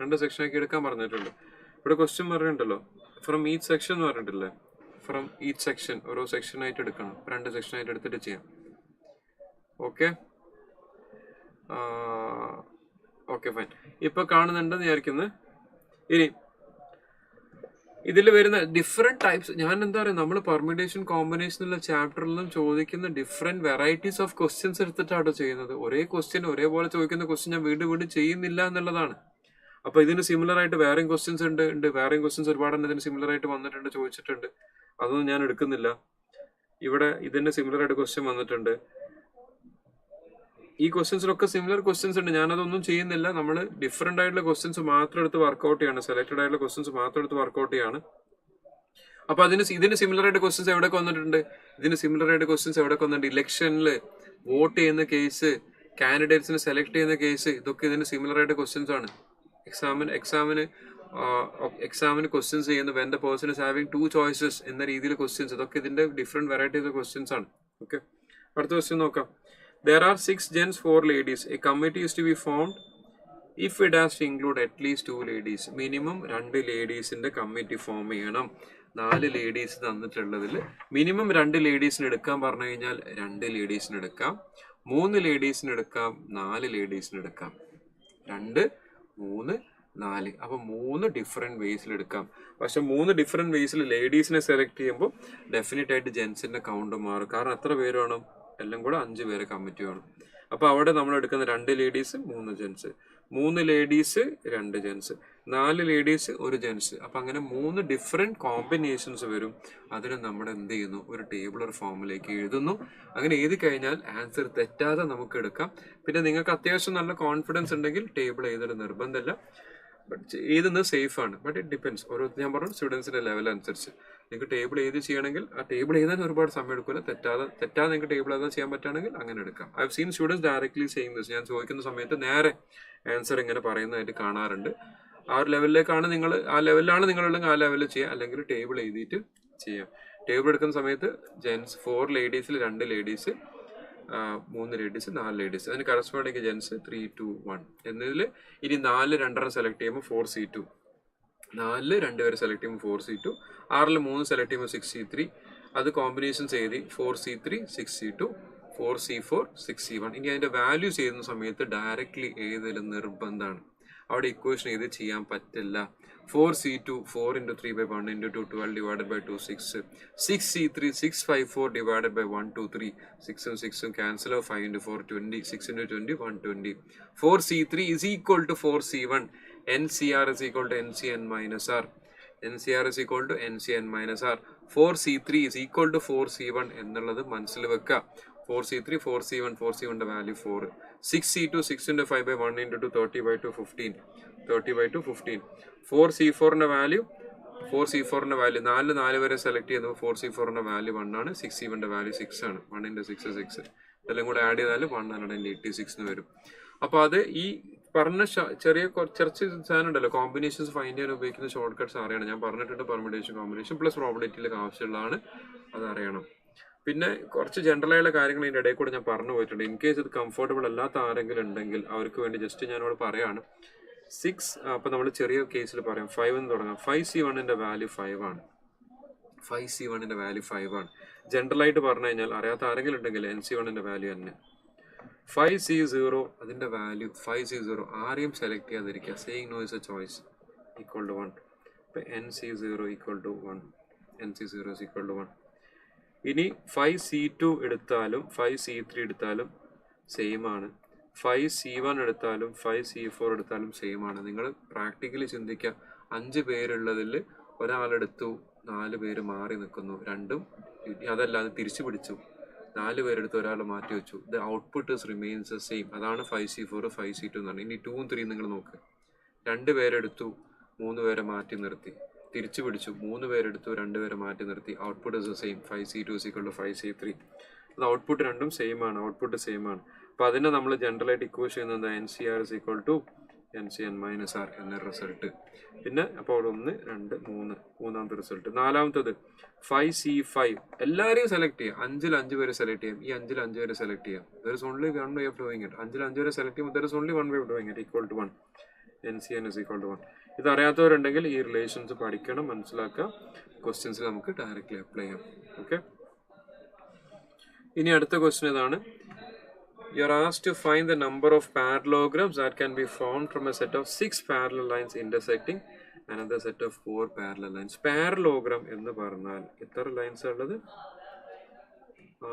2 സെക്ഷൻ ആക്കി എടുക്കാൻ പറഞ്ഞിട്ടുണ്ട്. ഇവിടെ ക്വസ്റ്റ്യൻ പറഞ്ഞിട്ടുണ്ടല്ലോ, ഫ്രം ഈച്ച് സെക്ഷൻ എന്ന് പറഞ്ഞിട്ടില്ലേ? ഫ്രം ഈച്ച് സെക്ഷൻ, ഓരോ സെക്ഷൻ ആയിട്ട് എടുക്കണം. 2 സെക്ഷൻ ആയിട്ട് എടുത്തിട്ട് ചെയ്യാം. Okay fine. ഇപ്പൊ കാണുന്നുണ്ടെന്ന് വിചാരിക്കുന്നത്. ഇനി ഇതിൽ വരുന്ന ഡിഫറെന്റ് ടൈപ്സ്, ഞാൻ എന്താ പറയുക, നമ്മൾ പെർമ്യൂട്ടേഷൻ കോമ്പിനേഷൻ ഉള്ള ചാപ്റ്ററിലും ചോദിക്കുന്ന ഡിഫറെന്റ് വെറൈറ്റീസ് ഓഫ് ക്വസ്റ്റ്യൻസ് എടുത്തിട്ടാണ് ചെയ്യുന്നത്. ഒരേ ക്വസ്റ്റ്യൻ ഒരേപോലെ ചോദിക്കുന്ന ക്വസ്റ്റ്യൻ ഞാൻ വീണ്ടും ചെയ്യുന്നില്ല എന്നുള്ളതാണ്. അപ്പൊ ഇതിന് സിമിലർ ആയിട്ട് വേറെയും ക്വസ്റ്റ്യൻസ് ഉണ്ട്. വേറെയും ക്വസ്റ്റ്യൻസ് ഒരുപാടെണ്ണം ഇതിന് സിമിലർ ആയിട്ട് വന്നിട്ടുണ്ട്, ചോദിച്ചിട്ടുണ്ട്. അതൊന്നും ഞാൻ എടുക്കുന്നില്ല. ഇവിടെ ഇതിന്റെ സിമിലർ ആയിട്ട് ക്വസ്റ്റ്യൻ വന്നിട്ടുണ്ട്. ഈ ക്വസ്റ്റ്യൻസിലൊക്കെ സിമിലർ ക്വസ്റ്റ്യൻസ് ഉണ്ട്. ഞാനതൊന്നും ചെയ്യുന്നില്ല. നമ്മൾ ഡിഫറെന്റ് ആയിട്ടുള്ള ക്വസ്റ്റ്യൻസ് മാത്രം എടുത്ത് വർക്ക്ഔട്ട് ചെയ്യാണ്. സെലക്ടഡ് ആയിട്ടുള്ള ക്വസ്റ്റ്യൻസ് മാത്രം എടുത്ത് വർക്ക്ഔട്ട് ചെയ്യാണ്. അപ്പൊ ഇതിന് സിമിലർ ആയിട്ട് ക്വസ്റ്റ്യൻസ് എവിടെയൊക്കെ വന്നിട്ടുണ്ട്? ഇലക്ഷനിൽ വോട്ട് ചെയ്യുന്ന കേസ്, കാൻഡിഡേറ്റ്സിനെ സെലക്ട് ചെയ്യുന്ന കേസ്, ഇതൊക്കെ ഇതിന് സിമിലർ ആയിട്ട് ക്വസ്റ്റ്യൻസ് ആണ്. എക്സാമിന് ക്വസ്റ്റ്യൻസ് ചെയ്യുന്ന when the person is having 2 choices എന്ന രീതിയിൽ ക്വസ്റ്റ്യൻസ്, ഇതൊക്കെ ഇതിന്റെ ഡിഫറെന്റ് വെറൈറ്റീസ് ഓഫ് ക്വസ്റ്റ്യൻസ് ആണ്. ഓക്കെ, അടുത്ത ക്വസ്റ്റ്യൻ നോക്കാം. There are 6 gents, 4 ladies. A committee is to be formed if it has to include at least 2 ladies. Minimum 2 ലേഡീസിന്റെ കമ്മിറ്റി ഫോം ചെയ്യണം. 4 ലേഡീസ് തന്നിട്ടുള്ളതിൽ മിനിമം 2 ലേഡീസിന് എടുക്കാൻ പറഞ്ഞു കഴിഞ്ഞാൽ 2 ലേഡീസിന് എടുക്കാം, 3 ലേഡീസിന് എടുക്കാം, 4 ലേഡീസിന് എടുക്കാം. 2, 3, 4. അപ്പം 3 ഡിഫറെൻറ്റ് വേസിൽ എടുക്കാം. പക്ഷെ 3 ഡിഫറെൻറ്റ് വേസിൽ ലേഡീസിനെ സെലക്ട് ചെയ്യുമ്പോൾ ഡെഫിനറ്റ് ആയിട്ട് ജെൻസിന്റെ കൗണ്ട് മാറും. കാരണം എത്ര പേര് വേണം? എല്ലാം കൂടെ 5 പേര് കമ്മിറ്റി വേണം. അപ്പോൾ അവിടെ നമ്മൾ എടുക്കുന്ന 2 ladies 3 gents, 3 ladies 2 gents, 4 ladies 1 gents. അപ്പം അങ്ങനെ 3 ഡിഫറെൻറ്റ് കോമ്പിനേഷൻസ് വരും. അതിന് നമ്മൾ എന്ത് ചെയ്യുന്നു? ഒരു ടേബിളർ ഫോമിലേക്ക് എഴുതുന്നു. അങ്ങനെ എഴുതി കഴിഞ്ഞാൽ ആൻസർ തെറ്റാതെ നമുക്ക് എടുക്കാം. പിന്നെ നിങ്ങൾക്ക് അത്യാവശ്യം നല്ല കോൺഫിഡൻസ് ഉണ്ടെങ്കിൽ ടേബിൾ എഴുതൽ നിർബന്ധമില്ല, ബട്ട് എഴുതുന്നത് സേഫ് ആണ്. But it depends. ഓരോ ഞാൻ പറഞ്ഞു സ്റ്റുഡൻസിന്റെ ലെവൽ അനുസരിച്ച് നിങ്ങൾക്ക് ടേബിൾ എഴുതി ചെയ്യണമെങ്കിൽ ആ ടേബിൾ എഴുതാൻ ഒരുപാട് സമയം എടുക്കില്ല. തെറ്റാതെ നിങ്ങൾക്ക് ടേബിൾ എഴുതാൻ ചെയ്യാൻ പറ്റുകയാണെങ്കിൽ അങ്ങനെ എടുക്കാം. I have seen students directly ചെയ്യുന്നത്. ഞാൻ ചോദിക്കുന്ന സമയത്ത് നേരെ ആൻസർ ഇങ്ങനെ പറയുന്നതായിട്ട് കാണാറുണ്ട്. ആ ഒരു ലെവലിലേക്കാണ് നിങ്ങൾ, ആ ലെവലിലാണ് നിങ്ങളുണ്ടെങ്കിൽ ആ ലെവലിൽ ചെയ്യാം, അല്ലെങ്കിൽ ടേബിൾ എഴുതിയിട്ട് ചെയ്യാം. ടേബിൾ എടുക്കുന്ന സമയത്ത് ജെൻസ് 4 ലേഡീസിൽ 2 ലേഡീസ്, 3 ലേഡീസ്, 4 ലേഡീസ്. അതിന് കറസ്പോണ്ടിങ് ജെൻസ് 3, 2, 1 എന്നതിൽ ഇനി 4 2 സെലക്ട് ചെയ്യുമ്പോൾ 4C2, 4 2 പേര് സെലക്ട് ചെയ്യുമ്പോൾ 4C2, 6 3 സെലക്ട് ചെയ്യുമ്പോൾ 6C3. അത് കോമ്പിനേഷൻസ് എഴുതി 4C3, 6C2, 4C4, 6C1. ഇനി അതിന്റെ വാല്യൂസ് എഴുതുന്ന സമയത്ത് ഡയറക്ട്ലി എഴുതൽ നിർബന്ധമാണ്. അവിടെ ഇക്വേഷൻ എഴുതി ചെയ്യാൻ പറ്റില്ല. 4C2 4 into 3 by 1 into 2 12 divided by 2 6. 6C3 654 divided by 1 2 3. 6 and 6 cancel out. 5 into 4 20. 6 into 20 120. 4C3 is equal to 4C1. NCR is equal to NCN minus R. NCR is equal to NCN minus R. 4C3 is equal to 4C1 എന്നുള്ളത് മനസ്സിൽ വെക്കുക. 4C3 4C1, 4C1 value 4. 6C2 6 into 5 by 1 into 2 30 by 2 15. 30 by 2 15. 4C4 value 4C4 value 4 വരെ സെലക്ട് ചെയ്യുന്നത് 4C4 വാല്യൂ 1 ആണ്. 6C1 വാല്യൂ 6 ആണ്. 1 into 6 6. ഇതെല്ലാം കൂടെ ആഡ് ചെയ്താൽ 186 വരും. അപ്പോൾ അത് ഈ പറഞ്ഞ ചെറിയ കുറച്ച് സാധനം ഉണ്ടല്ലോ, കോമ്പിനേഷൻസ് ഫൈൻഡ് ചെയ്യാൻ ഉപയോഗിക്കുന്ന ഷോർട്ട് കട്ട്സ് അറിയണം. ഞാൻ പറഞ്ഞിട്ടുണ്ട് പെർമുട്ടേഷൻ കോമ്പിനേഷൻ പ്ലസ് പ്രോബബിലിറ്റിയിലേക്ക് ആവശ്യമുള്ളതാണ്, അത് അറിയണം. പിന്നെ കുറച്ച് ജനറൽ ആയുള്ള കാര്യങ്ങൾ ഇതിൻ്റെ ഇടയിൽ കൂടെ ഞാൻ പറഞ്ഞു പോയിട്ടുണ്ട്. ഇൻ കേസ് ഇത് കംഫർട്ടബിൾ അല്ലാത്ത ആരെങ്കിലും ഉണ്ടെങ്കിൽ അവർക്ക് വേണ്ടി ജസ്റ്റ് ഞാനിവിടെ പറയാണ്. 6 അപ്പം നമ്മൾ ചെറിയ കേസിൽ പറയാം. 5 എന്ന് തുടങ്ങാം. 5C1 വാല്യൂ 5 ആണ്. 5C1 വാല്യൂ 5 ആണ്. ജനറൽ ആയിട്ട് പറഞ്ഞു കഴിഞ്ഞാൽ അറിയാത്ത ആരെങ്കിലും ഉണ്ടെങ്കിൽ NC1 വാല്യൂ തന്നെ. 5C0 അതിന്റെ വാല്യൂ 5C0 ആരെയും സെലക്ട് ചെയ്യാതിരിക്കുക. Saying no is a choice equal to 1. ഇപ്പം NC0 equal to 1. NC0 is equal to 1. ഇനി 5C2 എടുത്താലും 5C3 എടുത്താലും സെയിം ആണ്. 5C1 എടുത്താലും 5C4 എടുത്താലും സെയിം ആണ്. നിങ്ങൾ പ്രാക്ടിക്കലി ചിന്തിക്കുക. 5 പേരുള്ളതിൽ ഒരാളെടുത്തു, 4 പേര് മാറി നിൽക്കുന്നു, രണ്ടും അതല്ലാതെ തിരിച്ചു പിടിച്ചു, 4 പേരെടുത്ത് ഒരാൾ മാറ്റി വെച്ചു. The output is remains same. അതാണ് 5C4 5C2 എന്ന് പറഞ്ഞത്. ഇനി 2 3 നിങ്ങൾ നോക്ക്. 2 പേരെടുത്തു, 3 പേരെ മാറ്റി നിർത്തി, തിരിച്ചു പിടിച്ചു, 3 പേരെടുത്തു, 2 പേരെ മാറ്റി നിർത്തി. Output is same. 5C2 is equal to 5C3. അത് ഔട്ട്പുട്ട് രണ്ടും സെയിം ആണ്. ഔട്ട്പുട്ട് സെയിം ആണ്. അപ്പോൾ അതിനെ നമ്മൾ ജനറലായിട്ട് ഇക്വേഷൻ ചെയ്യുന്നത് NCR is equal to NCN minus R എന്ന റിസൾട്ട്. പിന്നെ അപ്പോൾ 1 2 3 മൂന്നാമത്തെ റിസൾട്ട്. നാലാമത്തത് 5C5. എല്ലാവരെയും സെലക്ട് ചെയ്യാം. 5ൽ 5 പേര് സെലക്ട് ചെയ്യാം. ഈ 5ൽ 5 പേര് സെലക്ട് ചെയ്യാം. There is only one way of doing it. 5ൽ 5 പേരെ സെലക്ട് ചെയ്യുമ്പോൾ there is only one way of doing it. Equal to 1. NCN is equal to 1. ഇത് അറിയാത്തവരുണ്ടെങ്കിൽ ഈ റിലേഷൻസ് പഠിക്കണം, മനസ്സിലാക്കുക. ക്വസ്റ്റ്യൻസിൽ നമുക്ക് ഡയറക്റ്റ്ലി അപ്ലൈ ചെയ്യാം. ഓക്കെ. ഇനി അടുത്ത ക്വസ്റ്റ്യൻ ഇതാണ്. You are asked to find the number of parallelograms that can be formed from a set of 6 parallel lines intersecting another set of 4 parallel lines. Parallelogram എന്ന് പറഞ്ഞാൽ എത്ര ലൈൻസ് ഉള്ളത്?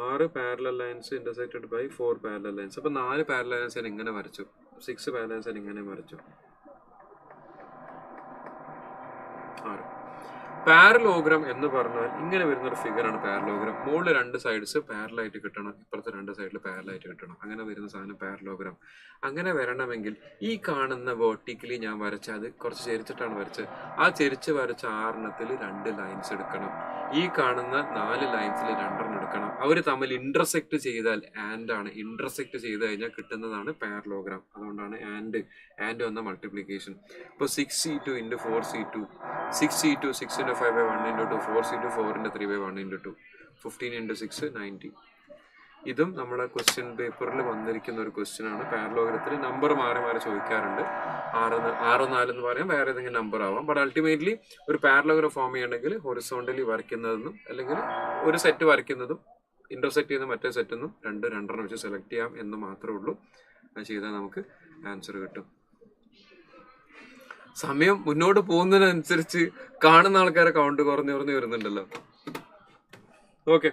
6 parallel lines intersected by 4 parallel lines. അപ്പോൾ 4 parallel lines ഞാൻ ഇങ്ങനെ വരച്ചു, 6 parallel lines ഞാൻ ഇങ്ങനെ വരച്ചു. 6. പാരലോഗ്രാം എന്ന് പറഞ്ഞാൽ ഇങ്ങനെ വരുന്നൊരു ഫിഗറാണ് പാരലോഗ്രാം. മുകളിൽ 2 സൈഡ്സ് പാരലായിട്ട് കിട്ടണം, ഇപ്പുറത്തെ 2 സൈഡിൽ പാരലായിട്ട് കിട്ടണം. അങ്ങനെ വരുന്ന സാധനം പാരലോഗ്രാം. അങ്ങനെ വരണമെങ്കിൽ ഈ കാണുന്ന വേർട്ടിക്കലി ഞാൻ വരച്ച അത് കുറച്ച് ചെരിച്ചിട്ടാണ് വരച്ചത്. ആ ചെരിച്ച് വരച്ച 6 2 ലൈൻസ് എടുക്കണം. ഈ കാണുന്ന 4 ലൈൻസിൽ 2 എടുക്കണം. അവർ തമ്മിൽ ഇന്റർസെക്ട് ചെയ്താൽ ആൻഡ് ആണ്. ഇന്റർസെക്ട് ചെയ്ത് കഴിഞ്ഞാൽ കിട്ടുന്നതാണ് പാരലോഗ്രാം. അതുകൊണ്ടാണ് ആൻഡ് വന്ന മൾട്ടിപ്ലിക്കേഷൻ. ഇപ്പോൾ 6C2 into 4C2, 6C2 6 into 5 by 1 into 2, 4C2 4 into 3 by 1 into 2, 15 into 6 90. ഇതും നമ്മുടെ ക്വസ്റ്റ്യൻ പേപ്പറിൽ വന്നിരിക്കുന്ന ഒരു ക്വസ്റ്റ്യൻ ആണ്. പാരലോഗ്രത്തിൽ നമ്പർ മാറി മാറി ചോദിക്കാറുണ്ട്. 6 4 എന്ന് പറയാം, വേറെ ഏതെങ്കിലും നമ്പർ ആവാം. ബട്ട് അൾട്ടിമേറ്റ്ലി ഒരു പാരലോഗ്രാഫ് ഫോം ചെയ്യണമെങ്കിൽ ഹൊറിസോണ്ടലി വരയ്ക്കുന്നതെന്നും അല്ലെങ്കിൽ ഒരു സെറ്റ് വരയ്ക്കുന്നതും ഇന്റർസെക്ട് ചെയ്യുന്ന മറ്റേ സെറ്റിൽ നിന്നും രണ്ടെണ്ണം വെച്ച് സെലക്ട് ചെയ്യാം എന്ന് മാത്രമേ ഉള്ളൂ. അത് ചെയ്താൽ നമുക്ക് ആൻസർ കിട്ടും. സമയം മുന്നോട്ട് പോകുന്നതിനനുസരിച്ച് കാണുന്ന ആൾക്കാരെ കൗണ്ട് കുറഞ്ഞു വരുന്നുണ്ടല്ലോ. Okay,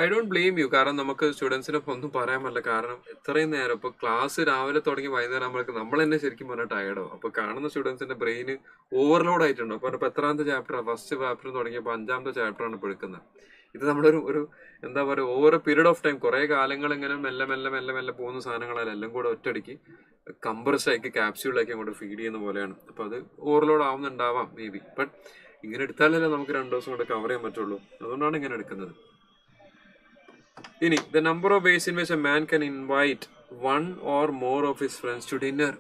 I don't blame U. കാരണം നമുക്ക് സ്റ്റുഡൻസിനെ ഒന്നും പറയാൻ പറ്റില്ല. കാരണം ഇത്രയും നേരം ഇപ്പൊ ക്ലാസ് രാവിലെ തുടങ്ങി വൈകുന്നേരം ആകുമ്പോഴേക്ക് നമ്മൾ തന്നെ ശരിക്കും പറഞ്ഞാൽ ടയർഡാവും. അപ്പൊ കാണുന്ന സ്റ്റുഡൻസിന്റെ ബ്രെയിന് ഓവർലോഡ് ആയിട്ടുണ്ടോ. അപ്പൊ എത്രാമത്തെ ചാപ്റ്റർ, ഫസ്റ്റ് ചാപ്റ്റർ തുടങ്ങിയപ്പോൾ 5ാമത്തെ ചാപ്റ്ററാണ് ഇപ്പോൾ എടുക്കുന്നത്. ഇത് നമ്മളൊരു എന്താ പറയുക, ഓവർ പീരീഡ് ഓഫ് ടൈം കുറെ കാലങ്ങൾ ഇങ്ങനെ മെല്ലെ പോകുന്ന സാധനങ്ങളല്ല, എല്ലാം കൂടെ ഒറ്റയടിക്ക് കംപ്രസ് ആക്കി ക്യാപ്സ്യൂളാക്കി അങ്ങോട്ട് ഫീഡ് ചെയ്യുന്ന പോലെയാണ്. അപ്പൊ അത് ഓവർലോഡ് ആവുന്നുണ്ടാവാം മേ ബി. ബട്ട് ഇങ്ങനെ എടുത്താലല്ലേ നമുക്ക് 2 ദിവസം കൊണ്ട് കവർ ചെയ്യാൻ പറ്റുള്ളൂ. അതുകൊണ്ടാണ് ഇങ്ങനെ എടുക്കുന്നത്. ഇനി the number of ways in which a man can invite 1 or more of his friends to dinner.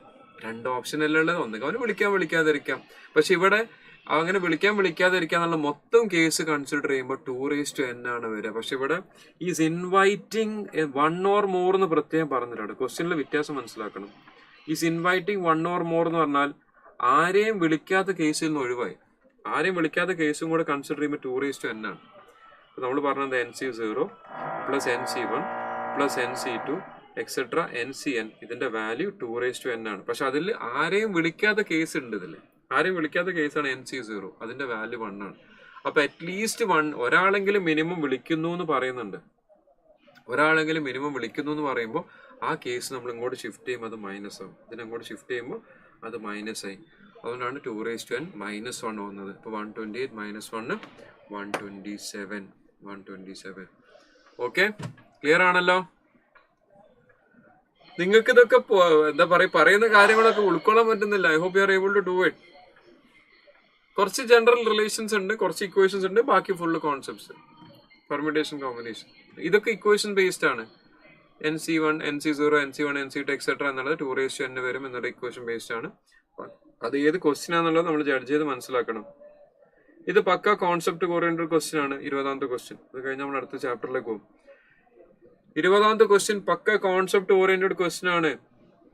2 option അല്ലേ ഉള്ളത്. ഒന്നുകിൽ അവന് വിളിക്കാതിരിക്കാം. പക്ഷെ ഇവിടെ അങ്ങനെ വിളിക്കാതിരിക്കുക എന്നുള്ള മൊത്തം കേസ് കൺസിഡർ ചെയ്യുമ്പോൾ 2n ആണ് വരിക. പക്ഷെ ഇവിടെ ഈസ് ഇൻവൈറ്റിംഗ് 1 or more എന്ന് പ്രത്യേകം പറഞ്ഞിട്ടുണ്ട്. ക്വസ്റ്റ്യനിൽ വ്യത്യാസം മനസ്സിലാക്കണം. ഈസ് ഇൻവൈറ്റിംഗ് 1 or more എന്ന് പറഞ്ഞാൽ ആരെയും വിളിക്കാത്ത കേസിൽ നിന്ന് ഒഴിവായി. ആരെയും വിളിക്കാത്ത കേസും കൂടെ കൺസിഡർ ചെയ്യുമ്പോൾ 2n ആണ്. അപ്പൊ നമ്മൾ പറഞ്ഞത് NC0 plus NC1 plus NC2 etcetera NCn, ഇതിന്റെ വാല്യൂ 2n ആണ്. പക്ഷെ അതിൽ ആരെയും വിളിക്കാത്ത കേസ് ഉണ്ട്. ആരെയും വിളിക്കാത്ത കേസാണ് NC0, അതിന്റെ വാല്യൂ 1 ആണ്. അപ്പൊ അറ്റ്ലീസ്റ്റ് ഒരാളെങ്കിലും മിനിമം വിളിക്കുന്നു എന്ന് പറയുന്നുണ്ട്. ഒരാളെങ്കിലും മിനിമം വിളിക്കുന്നു എന്ന് പറയുമ്പോൾ ആ കേസ് നമ്മൾ ഇങ്ങോട്ട് ഷിഫ്റ്റ് ചെയ്യുമ്പോൾ അത് മൈനസ് ആവും. ഇതിനങ്ങോട്ട് ഷിഫ്റ്റ് ചെയ്യുമ്പോൾ അത് മൈനസ് ആയി. അതുകൊണ്ടാണ് 2n -1 വന്നത്. ഇപ്പൊ 128 -1 127. ഓക്കെ, ക്ലിയർ ആണല്ലോ? നിങ്ങൾക്ക് ഇതൊക്കെ എന്താ പറയുന്ന കാര്യങ്ങളൊക്കെ ഉൾക്കൊള്ളാൻ പറ്റുന്നില്ല. I hope you are able to do it. കുറച്ച് ജനറൽ റിലേഷൻസ് ഉണ്ട്, കുറച്ച് ഇക്വേഷൻസ് ഉണ്ട്, ബാക്കി ഫുള്ള് കോൺസെപ്റ്റ്സ്, പെർമ്യൂട്ടേഷൻ, കോമ്പിനേഷൻ, ഇതൊക്കെ ഇക്വേഷൻ ബേസ്ഡ് ആണ്. NC1 NC0 NC1 NC2 etcetera എന്നുള്ളത് 2n വരും എന്നുള്ള ഇക്വേഷൻ ബേസ്ഡ് ആണ്. അത് ഏത് ക്വസ്റ്റ്യൻ ആണെന്നുള്ളത് നമ്മൾ ജഡ്ജ് ചെയ്ത് മനസ്സിലാക്കണം. ഇത് പക്ക കോൺസെപ്റ്റ് ഓറിയന്റഡ് ക്വസ്റ്റ്യൻ ആണ്. 20ാമത്തെ ക്വസ്റ്റ്യൻ. അത് കഴിഞ്ഞ് നമ്മൾ അടുത്ത ചാപ്റ്ററിലേക്ക് പോകും. 20ാമത്തെ ക്വസ്റ്റ്യൻ പക്ക കോൺസെപ്റ്റ് ഓറിയന്റഡ് ക്വസ്റ്റ്യൻ ആണ്.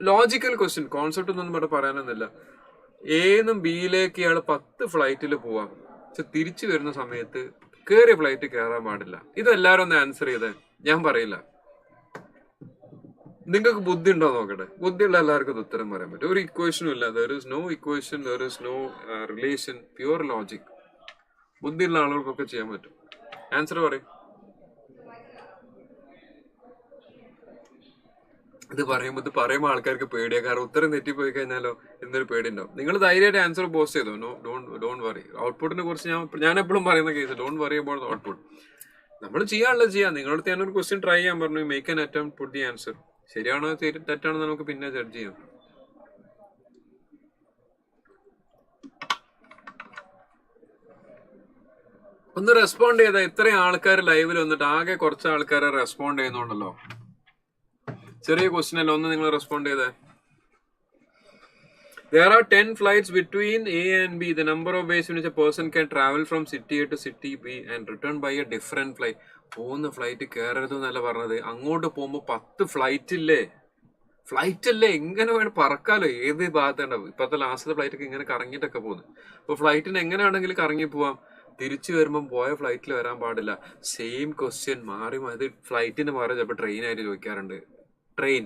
Logical question. കോൺസെപ്റ്റ് ഒന്നും ഇവിടെ പറയാനൊന്നുമില്ല. എന്നും ബിയിലേക്ക് ഇയാൾ 10 ഫ്ലൈറ്റിൽ പോവാം. പക്ഷെ തിരിച്ചു വരുന്ന സമയത്ത് കയറിയ ഫ്ലൈറ്റ് കയറാൻ പാടില്ല. ഇതെല്ലാരും ഒന്ന് ആൻസർ ചെയ്തേ. ഞാൻ പറയില്ല. നിങ്ങൾക്ക് ബുദ്ധി ഉണ്ടോ നോക്കട്ടെ. ബുദ്ധിയുള്ള എല്ലാവർക്കും ഇത് ഉത്തരം പറയാൻ പറ്റും. ഒരു ഇക്വേഷനും ഇല്ല. There is no equation, there is no relation, pure logic. ബുദ്ധിയുള്ള ആളുകൾക്കൊക്കെ ചെയ്യാൻ പറ്റും. ആൻസർ പറയും. ഇത് പറയുമ്പോൾ ആൾക്കാർക്ക് പേടിയാ. കാരണം ഉത്തരം തെറ്റിപ്പോയി കഴിഞ്ഞാലോ എന്നൊരു പേടി ഉണ്ടാവും. നിങ്ങൾ ധൈര്യമായിട്ട് ആൻസർ പോസ്റ്റ് ചെയ്തോ. Don't worry. ഔട്ട്പുട്ടിനെ കുറിച്ച് ഞാൻ എപ്പോഴും പറയുന്ന case, don't worry about output. നമ്മൾ ചെയ്യാനുള്ളത് ചെയ്യാം. നിങ്ങളടുത്ത് ഞാനൊരു ക്വസ്റ്റ്യൻ ട്രൈ ചെയ്യാൻ പറഞ്ഞു. Make an attempt, puttu the answer. ശരിയാണോ തെറ്റാണോ നമുക്ക് പിന്നെ ജഡ്ജ് ചെയ്യാം. ഒന്ന് റെസ്പോണ്ട് ചെയ്താ. ഇത്രയും ആൾക്കാർ ലൈവിൽ വന്നിട്ട് ആകെ കുറച്ച് ആൾക്കാരെ റെസ്പോണ്ട് ചെയ്യുന്നുണ്ടല്ലോ. ചെറിയ ക്വസ്റ്റ്യൻ അല്ല, ഒന്ന് നിങ്ങൾ റെസ്പോണ്ട് ചെയ്തേ. There are 10 flights between A and B. The number of ways in which a person can travel from city A to city B and return by a different flight. പോകുന്ന ഫ്ലൈറ്റ് കയറരുത് എന്നല്ല പറഞ്ഞത്. അങ്ങോട്ട് പോകുമ്പോൾ 10 ഫ്ലൈറ്റ് അല്ലേ, എങ്ങനെ വേണം പറക്കാലോ. ഏത് ഭാഗത്തുണ്ടാവും. ഇപ്പോഴത്തെ ലാസ്റ്റത്തെ ഫ്ലൈറ്റൊക്കെ ഇങ്ങനെ കറങ്ങിയിട്ടൊക്കെ പോകുന്നത്. അപ്പോൾ ഫ്ലൈറ്റിന് എങ്ങനെയാണെങ്കിലും കറങ്ങി പോവാം. തിരിച്ചു വരുമ്പം പോയ ഫ്ലൈറ്റിൽ വരാൻ പാടില്ല. സെയിം ക്വസ്റ്റ്യൻ മാറി അത് ഫ്ലൈറ്റിന് മാറി ചിലപ്പോൾ ട്രെയിനായിട്ട് ചോദിക്കാറുണ്ട്. ട്രെയിൻ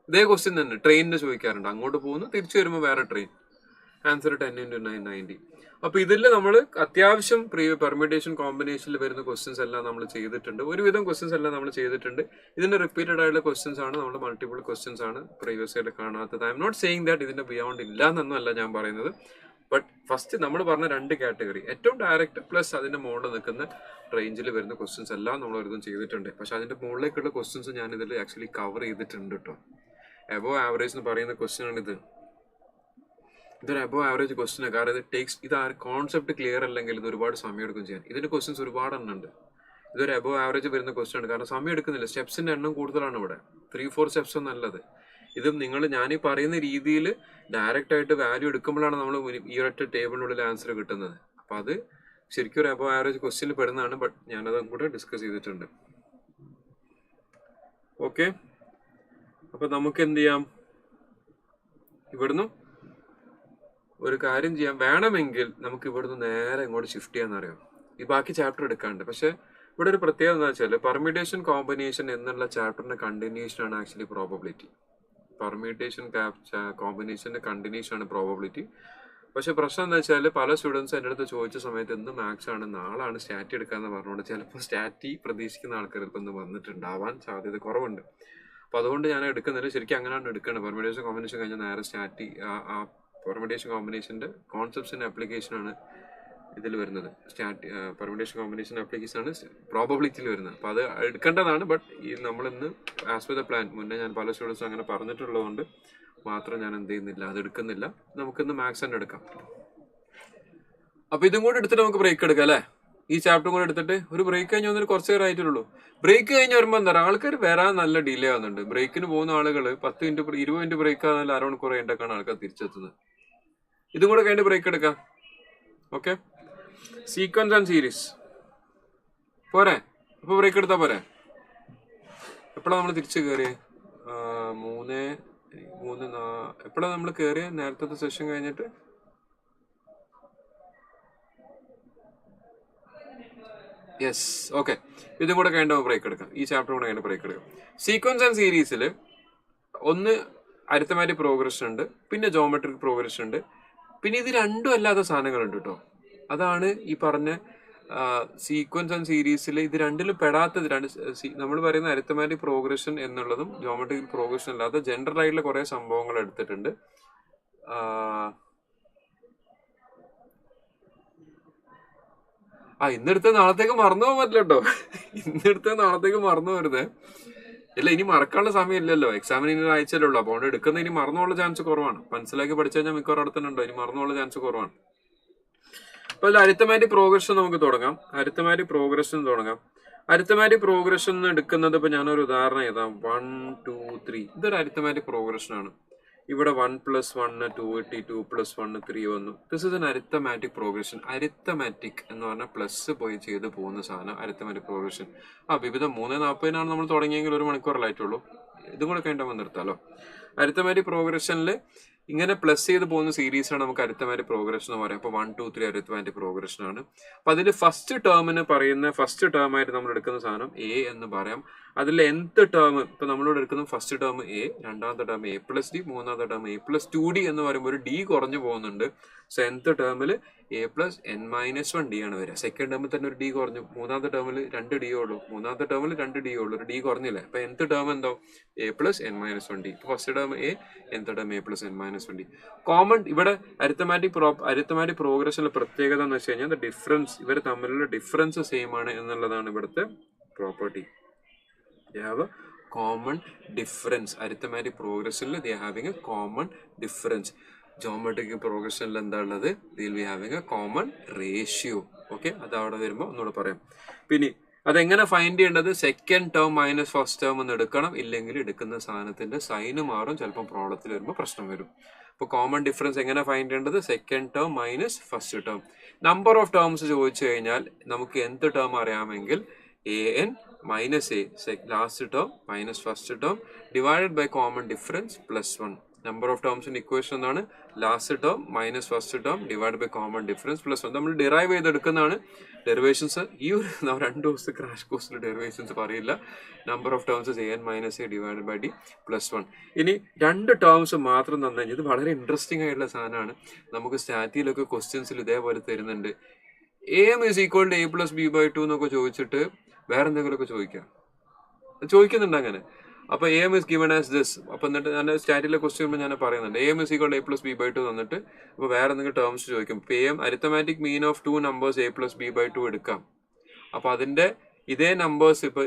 ഇതേ ക്വസ്റ്റ്യൻ തന്നെ ട്രെയിനിന് ചോദിക്കാറുണ്ട്. അങ്ങോട്ട് പോകുന്നു, തിരിച്ചു വരുമ്പോൾ വേറെ ട്രെയിൻ. ആൻസർ 10 × 9 90. അപ്പൊ ഇതിൽ നമ്മൾ അത്യാവശ്യം പെർമ്യൂട്ടേഷൻ കോമ്പിനേഷനിൽ വരുന്ന ക്വസ്റ്റ്യൻസ് എല്ലാം നമ്മൾ ചെയ്തിട്ടുണ്ട്. ഒരുവിധം ക്വസ്റ്റ്യൻസ് എല്ലാം നമ്മൾ ചെയ്തിട്ടുണ്ട്. ഇതിന്റെ റിപ്പീറ്റഡ് ആയിട്ടുള്ള ക്വസ്റ്റ്യൻസ് ആണ്, നമ്മുടെ മൾട്ടിപ്പിൾ ക്വസ്റ്റ്യൻസ് ആണ് പ്രീവിയസ് ആയിട്ട് കാണാത്തത്. I M not saying that ഇതിന്റെ ബിയോണ്ട് ഇല്ല എന്നൊന്നും അല്ല ഞാൻ പറയുന്നത്. ബട്ട് ഫസ്റ്റ് നമ്മൾ പറഞ്ഞ 2 കാറ്റഗറി, ഏറ്റവും ഡയറക്റ്റ് പ്ലസ് അതിന്റെ മുകളിൽ നിൽക്കുന്ന റേഞ്ചിൽ വരുന്ന ക്വസ്റ്റ്യൻസ് എല്ലാം നമ്മൾ ഒരുവിധം ചെയ്തിട്ടുണ്ട്. പക്ഷെ അതിന്റെ മുകളിലേക്കുള്ള ക്വസ്റ്റ്യൻസ് ഞാൻ ഇതിൽ ആക്ച്വലി കവർ ചെയ്തിട്ടുണ്ട് കേട്ടോ. അബോവ് ആവറേജ് എന്ന് പറയുന്ന ക്വസ്റ്റ്യൻ ആണ് ഇത്. ഇതൊരു അബോവ് ആവറേജ് ക്വസ്റ്റ്യൻ ആണ്. കാരണം ഇത് കോൺസെപ്റ്റ് ക്ലിയർ അല്ലെങ്കിൽ ഇത് ഒരുപാട് സമയം എടുക്കും ചെയ്യാൻ. ഇതിന്റെ ക്വസ്റ്റ്യൻസ് ഒരുപാട് എണ്ണം ഉണ്ട്. ഇതൊരു അബോവ് ആവറേജ് വരുന്ന ക്വസ്റ്റ്യൻ ആണ്. കാരണം സമയം എടുക്കുന്നില്ല. സ്റ്റെപ്സിന്റെ എണ്ണം കൂടുതലാണ് ഇവിടെ. 3-4 സ്റ്റെപ്സ് ഒന്നും അല്ലത്. ഇതും ഞാനീ പറയുന്ന രീതിയിൽ ഡയറക്റ്റ് ആയിട്ട് വാല്യൂ എടുക്കുമ്പോഴാണ് നമ്മൾ ഈ ഒരൊറ്റ ടേബിളിനുള്ളിൽ ആൻസർ കിട്ടുന്നത്. അപ്പൊ അത് ശരിക്കും ഒരു അബോവ് ആവറേജ് ക്വസ്റ്റ്യനിൽ പെടുന്നതാണ്. ബട്ട് ഞാനതും കൂടെ ഡിസ്കസ് ചെയ്തിട്ടുണ്ട്. ഓക്കെ, അപ്പൊ നമുക്ക് എന്ത് ചെയ്യാം, ഇവിടുന്ന് ഒരു കാര്യം ചെയ്യാം. വേണമെങ്കിൽ നമുക്ക് ഇവിടുന്ന് നേരെ ഇങ്ങോട്ട് ഷിഫ്റ്റ് ചെയ്യാന്നറിയാം. ഈ ബാക്കി ചാപ്റ്റർ എടുക്കാണ്ട്. പക്ഷെ ഇവിടെ ഒരു പ്രത്യേകത എന്താ വെച്ചാൽ പെർമ്യൂട്ടേഷൻ കോമ്പിനേഷൻ എന്നുള്ള ചാപ്റ്ററിന്റെ കണ്ടിന്യൂഷൻ ആണ് ആക്ച്വലി പ്രോബബിലിറ്റി. പെർമ്യൂട്ടേഷൻ കോമ്പിനേഷന്റെ കണ്ടിന്യൂഷൻ ആണ് പ്രോബബിലിറ്റി. പക്ഷെ പ്രശ്നം എന്താ വെച്ചാൽ പല സ്റ്റുഡൻസ് എൻ്റെ അടുത്ത് ചോദിച്ച സമയത്ത് ഇന്ന് മാത്സ് ആണ്, നാളാണ് സ്റ്റാറ്റി എടുക്കാന്ന് പറഞ്ഞുകൊണ്ട് ചിലപ്പോൾ സ്റ്റാറ്റി പ്രതീക്ഷിക്കുന്ന ആൾക്കാർ ഇപ്പം ഇന്ന് വന്നിട്ടുണ്ടാവാൻ സാധ്യത കുറവുണ്ട്. അപ്പൊ അതുകൊണ്ട് ഞാൻ എടുക്കുന്നില്ല. ശരിക്കും അങ്ങനെയാണ് എടുക്കുന്നത്. പെർമ്യൂട്ടേഷൻ കോമ്പിനേഷൻ കഴിഞ്ഞാൽ നേരെ സ്റ്റാറ്റി ആ പെർമ്യൂട്ടേഷൻ കോമ്പിനേഷന്റെ കോൺസെപ്റ്റ്സിന്റെ ആപ്ലിക്കേഷൻ ആണ് ഇതിൽ വരുന്നത്. പെർമ്യൂട്ടേഷൻ കോമ്പിനേഷൻ ആപ്ലിക്കേഷൻ ആണ് പ്രോബബിലിറ്റിയിൽ വരുന്നത്. അപ്പൊ അത് എടുക്കേണ്ടതാണ്. ബട്ട് ഈ നമ്മളിന്ന് ആസ് പെർ ദ പ്ലാൻ, മുന്നേ ഞാൻ പല സ്റ്റുഡൻസും അങ്ങനെ പറഞ്ഞിട്ടുള്ളതുകൊണ്ട് മാത്രം ഞാൻ എന്ത് ചെയ്യുന്നില്ല, അത് എടുക്കുന്നില്ല. നമുക്കിന്ന് മാത്സ് തന്നെ എടുക്കാം. അപ്പൊ ഇതും കൂടെ എടുത്തിട്ട് നമുക്ക് ബ്രേക്ക് എടുക്കാം അല്ലെ. ഈ ചാപ്റ്റർ കൂടെ എടുത്തിട്ട് ഒരു ബ്രേക്ക് കഴിഞ്ഞ് വന്നിട്ട് കുറച്ച് നേരം ആയിട്ടുള്ളൂ. ബ്രേക്ക് കഴിഞ്ഞ് വരുമ്പോൾ എന്താ ആൾക്കാർ വരാൻ നല്ല ഡിലേ ആവുന്നുണ്ട്. ബ്രേക്കിന് പോകുന്ന ആളുകൾ 10 മിനിറ്റ് 20 മിനിറ്റ് ബ്രേക്ക് ആകുന്ന അരമണിക്കൂർ കഴിഞ്ഞിട്ടൊക്കെയാണ് ആൾക്കാർ തിരിച്ചെത്തുന്നത്. ഇതും കൂടെ കഴിഞ്ഞ് ബ്രേക്ക് എടുക്കാം. ഓക്കെ, സീക്വൻസ് ആൻഡ് സീരീസ് പോരെ. അപ്പൊ ബ്രേക്ക് എടുത്താ പോരെ. എപ്പോഴാണ് നമ്മൾ തിരിച്ച് കയറിയേ? 3 എപ്പോഴാണ് നമ്മൾ കയറിയ? നേരത്തെ സെഷൻ കഴിഞ്ഞിട്ട് യെസ്. ഓക്കെ, ഇതും കൂടെ കഴിഞ്ഞ ബ്രേക്ക് എടുക്കാം. ഈ ചാപ്റ്റർ കൂടെ കഴിഞ്ഞ ബ്രേക്ക് എടുക്കാം. സീക്വൻസ് ആൻഡ് സീരീസിൽ ഒന്ന് അരിത്തമാറ്റിക് പ്രോഗ്രഷൻ ഉണ്ട്, പിന്നെ ജോമെട്രിക് പ്രോഗ്രഷൻ ഉണ്ട്, പിന്നെ ഇത് രണ്ടും അല്ലാത്ത സാധനങ്ങളുണ്ട് കേട്ടോ. അതാണ് ഈ പറഞ്ഞ സീക്വൻസ് ആൻഡ് സീരീസിൽ ഇത് രണ്ടിലും പെടാത്തത്. നമ്മൾ പറയുന്ന അരിത്തമാറ്റിക് പ്രോഗ്രഷൻ എന്നുള്ളതും ജോമെട്രിക് പ്രോഗ്രഷൻ അല്ലാത്ത ജനറൽ ആയിട്ടുള്ള കുറെ സംഭവങ്ങൾ എടുത്തിട്ടുണ്ട്. ഇന്നെടുത്ത നാളത്തേക്ക് മറന്നു പോകാൻ പറ്റില്ല കേട്ടോ. ഇന്നെടുത്ത നാളത്തേക്ക് മറന്നു വരുന്നേ ഇല്ല. ഇനി മറക്കാനുള്ള സമയം ഇല്ലല്ലോ. എക്സാമിന് ഇനി ആഴ്ചയല്ലേ ഉള്ളൂ. അപ്പോൾ എടുക്കുന്ന ഇനി മറന്നുപോകാനുള്ള ചാൻസ് കുറവാണ്. മനസ്സിലാക്കി പഠിച്ചു കഴിഞ്ഞാൽ മിക്കവാറും അവിടെ തന്നെ ഉണ്ടോ, ഇനി മറന്നുപോകാനുള്ള ചാൻസ് കുറവാണ്. അപ്പൊ അതിൽ അരിത്തമാറ്റിക് പ്രോഗ്രഷൻ നമുക്ക് തുടങ്ങാം. അരിത്തമാറ്റിക് പ്രോഗ്രഷൻ തുടങ്ങാം. അരിത്തമാറ്റിക് പ്രോഗ്രഷൻ എടുക്കുന്നത് ഇപ്പൊ ഞാനൊരു ഉദാഹരണം എഴുതാം. 1 2 3 ഇതൊരു അരിത്തമാറ്റിക് പ്രോഗ്രഷൻ ആണ്. ഇവിടെ 1 + 1 2 കിട്ടി, 2 + 1 3 വന്നു. This is an arithmetic progression. Arithmetic എന്ന് പറഞ്ഞാൽ പ്ലസ് പോയി ചെയ്ത് പോകുന്ന സാധനം അരിത്തമാറ്റിക് പ്രോഗ്രഷൻ. വിവിധ 3:40 നമ്മൾ തുടങ്ങിയെങ്കിൽ 1 മണിക്കൂറിലായിട്ടുള്ളൂ. ഇതും കൂടെ കഴിഞ്ഞാൽ നിർത്താലോ. അരിത്തമാറ്റിക് പ്രോഗ്രഷനിൽ ഇങ്ങനെ പ്ലസ് ചെയ്ത് പോകുന്ന സീരീസ് ആണ് നമുക്ക് അരിത്തമാറ്റിക് പ്രോഗ്രഷൻ എന്ന് പറയാം. അപ്പൊ 1 2 3 അരിത്തമാറ്റിക് പ്രോഗ്രഷൻ ആണ്. അപ്പൊ അതിൽ ഫസ്റ്റ് ടേമിന് പറയുന്ന ഫസ്റ്റ് ടേം ആയിട്ട് നമ്മൾ എടുക്കുന്ന സാധനം എ എന്ന് പറയാം. അതിൽ nth ടേം ഇപ്പൊ നമ്മളോട് എടുക്കുന്ന ഫസ്റ്റ് ടേം എ, രണ്ടാമത്തെ ടേം a+d, മൂന്നാമത്തെ ടേം a+2d എന്ന് പറയുമ്പോൾ ഒരു ഡി കുറഞ്ഞു പോകുന്നുണ്ട്. സോ nth ടേമിൽ a+n-1d ആണ് വരിക. സെക്കൻഡ് ടേമിൽ തന്നെ ഒരു ഡി കുറഞ്ഞു. മൂന്നാമത്തെ ടേമിൽ 2 ഡി ഉള്ളൂ. മൂന്നാമത്തെ ടേമിൽ 2 ഡി ഉള്ളൂ, ഒരു ഡി കുറഞ്ഞില്ലേ. അപ്പൊ nth ടേം എന്തോ a+n-1d. First term a, nth term a+n-1d. Common ഇവിടെ അരിത്തമാറ്റിക് പ്രോഗ്രഷനിലെ പ്രത്യേകത എന്ന് വെച്ച് കഴിഞ്ഞാൽ ഡിഫറൻസ്, ഇവർ തമ്മിലുള്ള ഡിഫറൻസ് സെയിം ആണ് എന്നുള്ളതാണ് ഇവിടുത്തെ property. They have a common difference. Arithmetic progression they are having a common difference. Geometric progression എന്താ ഉള്ളത്? They will be having a common ratio. Okay, അത് അവിടെ വരുമ്പോൾ ഒന്നുകൂടെ പറയാം. പിന്നെ അതെങ്ങനെ ഫൈൻഡ് ചെയ്യേണ്ടത്? Second term minus first term എന്ന് എടുക്കണം. ഇല്ലെങ്കിൽ എടുക്കുന്ന സാധനത്തിന്റെ സൈന് മാറും. ചിലപ്പോൾ പ്രോബ്ലത്തിൽ വരുമ്പോൾ പ്രശ്നം വരും. അപ്പൊ കോമൺ ഡിഫറൻസ് എങ്ങനെ ഫൈൻഡ് ചെയ്യേണ്ടത്? Second term minus first term. Number of terms ചോദിച്ചു കഴിഞ്ഞാൽ നമുക്ക് nth ടേം അറിയാമെങ്കിൽ an minus a, last term minus first term divided by common difference plus 1. Number of terms in equation എന്താണ്? Last term minus first term divide by common difference plus 1. നമ്മൾ ഡിറൈവ് ചെയ്തെടുക്കുന്നതാണ് ഡെറിവേഷൻസ്. ഈ ഒരു 2 ദിവസത്തെ ക്രാഷ് കോഴ്സിൽ ഡെറിവേഷൻസ് പറയില്ല. Number of terms an - a divide by d plus 1. ഇനി 2 ടേംസ് മാത്രം തന്നു കഴിഞ്ഞാൽ ഇത് വളരെ ഇൻട്രസ്റ്റിംഗ് ആയിട്ടുള്ള സാധനമാണ്. നമുക്ക് സ്റ്റാറ്റിയിലൊക്കെ ക്വസ്റ്റ്യൻസിൽ ഇതേപോലെ തരുന്നുണ്ട്. am is equal to a+b/2 എന്നൊക്കെ ചോദിച്ചിട്ട് വേറെ എന്തെങ്കിലുമൊക്കെ ചോദിക്കുന്നുണ്ട് അങ്ങനെ. അപ്പൊ am is given as this. അപ്പൊ എന്നിട്ട് ഞാൻ സ്റ്റാറ്റിലെ ക്വസ്റ്റ്യൻ വരുമ്പോൾ ഞാൻ പറയുന്നുണ്ട് am is equal to a+b/2 തന്നിട്ട് അപ്പൊ വേറെ എന്തെങ്കിലും ടേംസ് ചോദിക്കും. Arithmetic mean of 2 numbers a+b/2 എടുക്കാം. അപ്പൊ അതിന്റെ ഇതേ നമ്പേഴ്സ് ഇപ്പൊ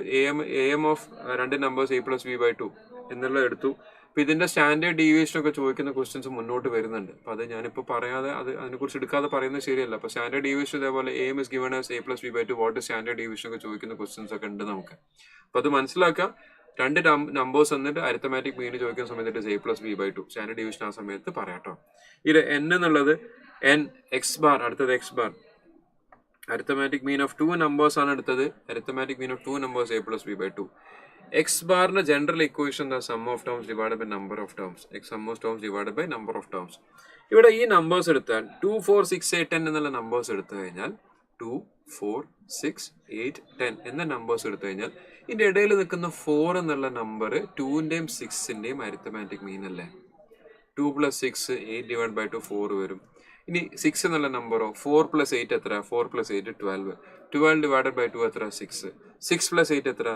am ഓഫ് 2 നമ്പേഴ്സ് a+b/2 എന്നുള്ളത് എടുത്തു. അപ്പൊ ഇതിന്റെ സ്റ്റാൻഡേർഡ് ഡീവിയേഷൻ ഒക്കെ ചോദിക്കുന്ന ക്വസ്റ്റ്യൻസ് മുന്നോട്ട് വരുന്നുണ്ട്. അപ്പൊ അത് ഞാനിപ്പോ പറയാതെ അതിനെ കുറിച്ച് എടുക്കാതെ പറയുന്നത് ശരിയല്ല. അപ്പൊ സ്റ്റാൻഡേർഡ് ഡീവിയേഷൻ ഇതേപോലെ am is given as a+b/2 what is standard deviation ഒക്കെ ചോദിക്കുന്ന ക്വസ്റ്റ്യൻസ് ഒക്കെ ഉണ്ട് നമുക്ക്. അപ്പൊ അത് മനസ്സിലാക്കാം. 2 നമ്പേഴ്സ് എന്നിട്ട് അരിത്തമാറ്റിക് മീൻ ചോദിക്കുന്ന സമയത്ത് a+b/2 സ്റ്റാൻഡേർഡ് ഡീവിയേഷൻ ആ സമയത്ത് പറയാട്ടോ. ഇത് n എന്നുള്ളത് x ബാർ, അടുത്തത് x bar. Arithmetic mean of 2 numbers ആണ് എടുത്തത്. Arithmetic mean of 2 numbers a+b/2. X ബാറിന്റെ ജനറൽ ഇക്വേഷൻ എന്താ? Sum of terms divide by number of terms. Sum of terms divide by number of terms. ഇവിടെ ഈ നമ്പേഴ്സ് എടുത്താൽ 2, 4, 6, 8, 10 എന്നുള്ള നമ്പേഴ്സ് എടുത്തു കഴിഞ്ഞാൽ 2, 4, 6, 8, 10 എന്ന നമ്പേഴ്സ് എടുത്തു കഴിഞ്ഞാൽ ഇതിന്റെ ഇടയിൽ നിൽക്കുന്ന 4 എന്നുള്ള നമ്പർ 2ന്റെയും 6ന്റെയും അരിത്തമാറ്റിക് മീൻ അല്ലേ? 2 + 6 8 ഡിവൈഡ് ബൈ 2 4 വരും. ഇനി 6 എന്നുള്ള നമ്പറോ 4 + 8 എത്ര? 4 + 8 12. 12 ഡിവൈഡഡ് ബൈ 2 എത്ര? 6. 6 + 8 എത്ര?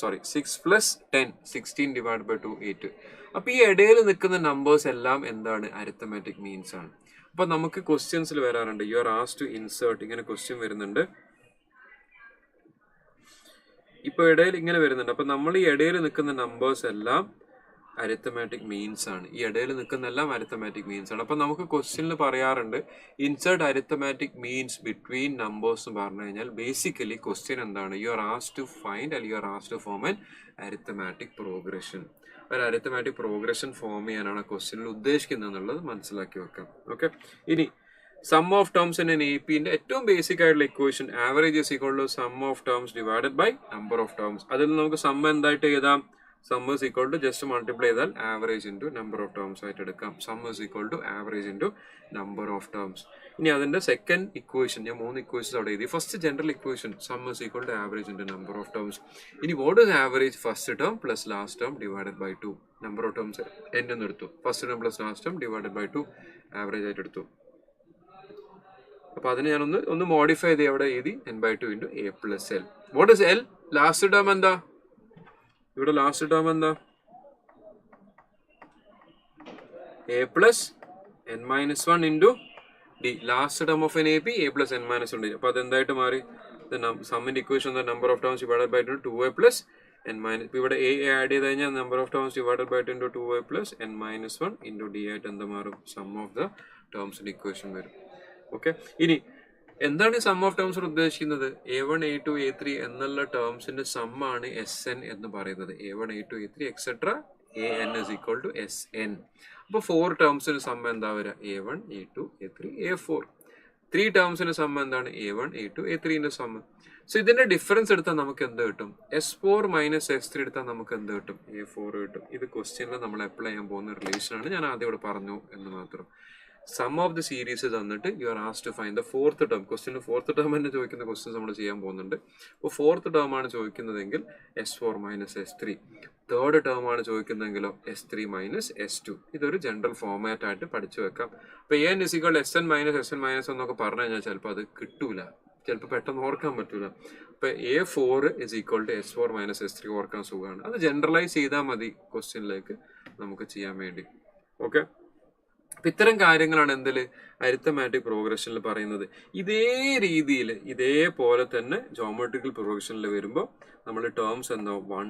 6 + 10 16 ഡിവൈഡ് ബൈ 2 8. അപ്പൊ ഈ ഇടയിൽ നിൽക്കുന്ന നമ്പേഴ്സ് എല്ലാം എന്താണ്? അരിത്തമാറ്റിക് മീൻസ് ആണ്. അപ്പൊ നമുക്ക് ക്വസ്റ്റ്യൻസിൽ വരാറുണ്ട് you are asked to insert, ഇങ്ങനെ ക്വസ്റ്റ്യൻ വരുന്നുണ്ട്. ഇപ്പൊ ഇടയിൽ ഇങ്ങനെ വരുന്നുണ്ട്. അപ്പൊ നമ്മൾ ഈ ഇടയിൽ നിൽക്കുന്ന നമ്പേഴ്സ് എല്ലാം അരിത്തമാറ്റിക് മീൻസ് ആണ്. ഈ ഇടയിൽ നിൽക്കുന്ന എല്ലാം അരിത്തമാറ്റിക് മീൻസ് ആണ്. അപ്പൊ നമുക്ക് ക്വസ്റ്റ്യനിൽ പറയാറുണ്ട് insert arithmetic means between numbers എന്ന് പറഞ്ഞു കഴിഞ്ഞാൽ ബേസിക്കലി ക്വസ്റ്റ്യൻ എന്താണ്? You are asked to find അല്ലെങ്കിൽ you are asked to form an arithmetic progression. ഒരു അരിത്തമാറ്റിക് പ്രോഗ്രഷൻ ഫോം ചെയ്യാനാണ് ക്വസ്റ്റ്യനിൽ ഉദ്ദേശിക്കുന്നത് എന്നുള്ളത് മനസ്സിലാക്കി വെക്കാം. ഓക്കെ. ഇനി sum of terms in an AP-ന്റെ ഏറ്റവും ബേസിക് ആയിട്ടുള്ള equation average is equal to sum of terms divided by number of terms. അതിൽ നമുക്ക് സം എന്തായിട്ട് എഴുതാം? Sum is equal to just multiply ചെയ്താൽ average into number of terms ആയിട്ട് എടുക്കാം. Sum is equal to average into number of terms. ഇനി അതിന്റെ സെക്കൻഡ് ഇക്വേഷൻ, ഞാൻ 3 ഇക്വേഷൻസ് അവിടെ എഴുതി. First general equation sum is equal to average into number of terms. ഇനി what is average? First term plus last term divided by 2. Number of terms എന്ന് എടുത്തു. First term plus last term divided by 2 average ആയിട്ട് എടുത്തു. അപ്പൊ അതിന് ഞാൻ ഒന്ന് മോഡിഫൈ ചെയ്ത് അവിടെ എഴുതി n/2 into a + l. What is l? Last term എന്താ? ഇവിടെ ലാസ്റ്റ് ടേം എന്താ? a + n-1 into d. Last term of an AP a + n-1 d. അപ്പൊ അതെന്തായിട്ട് മാറി? സമ്മിന്റെ equation number of terms divided by 2a + n-. ഇപ്പൊ ഇവിടെ a ആഡ് ചെയ്ത് കഴിഞ്ഞാൽ number of terms divided by 2 into 2a + n-1 into d ആയിട്ട് എന്താ മാറും? സം ഓഫ് ദ ടേംസിന്റെ ഇക്വേഷൻ വരും. ഓക്കെ. ഇനി എന്താണ് ഈ സം ഓഫ് ടേംസ് ഉദ്ദേശിക്കുന്നത്? a1 a2 a3 എന്നുള്ള ടേംസിന്റെ സം ആണ് Sn എന്ന് പറയുന്നത്. a1 a2 a3 etcetera an is equal to Sn. അപ്പൊ 4 ടേംസിന് സം എന്താ വരിക? a1 a2 a3 a4. 3 ടേംസിന് some എന്താണ്? a1 a2 a3ന്റെ സം. സോ ഇതിന്റെ ഡിഫറൻസ് എടുത്താൽ നമുക്ക് എന്ത് കിട്ടും? S4 - S3 എടുത്താൽ നമുക്ക് എന്ത് കിട്ടും? a4 കിട്ടും. ഇത് ക്വസ്റ്റ്യനിൽ നമ്മൾ അപ്ലൈ ചെയ്യാൻ പോകുന്ന റിലേഷൻ ആണ്. ഞാൻ ആദ്യം ഇവിടെ പറഞ്ഞു എന്ന് മാത്രം. സം ഓഫ് ദ സീരീസ് തന്നിട്ട് you are asked to find the fourth term. ക്വസ്റ്റ്യന് ഫോർത്ത് ടേം തന്നെ ചോദിക്കുന്ന ക്വസ്റ്റ്യൻസ് നമ്മൾ ചെയ്യാൻ പോകുന്നുണ്ട്. അപ്പോൾ ഫോർത്ത് ടേം ആണ് ചോദിക്കുന്നതെങ്കിൽ S4 - S3. തേർഡ് ടേം ആണ് ചോദിക്കുന്നതെങ്കിലോ S3 - S2. ഇതൊരു ജനറൽ ഫോർമാറ്റ് ആയിട്ട് പഠിച്ചു വെക്കാം. അപ്പൊ an = Sn - Sn - എന്നൊക്കെ പറഞ്ഞു കഴിഞ്ഞാൽ ചിലപ്പോൾ അത് കിട്ടൂല, ചിലപ്പോൾ പെട്ടെന്ന് ഓർക്കാൻ പറ്റൂല. അപ്പൊ a4 is equal to S4 - S3 ഓർക്കാൻ സുഖമാണ്. അത് ജനറലൈസ് ചെയ്താൽ മതി ക്വസ്റ്റ്യനിലേക്ക് നമുക്ക് ചെയ്യാൻ വേണ്ടി. ഓക്കെ. അപ്പൊ ഇത്തരം കാര്യങ്ങളാണ് എന്തില് അരിത്തമാറ്റിക് പ്രോഗ്രഷനിൽ പറയുന്നത്. ഇതേ രീതിയിൽ ഇതേപോലെ തന്നെ ജോമെട്രിക്കൽ പ്രോഗ്രഷനിൽ വരുമ്പോൾ നമ്മൾ ടേംസ് എന്താ 1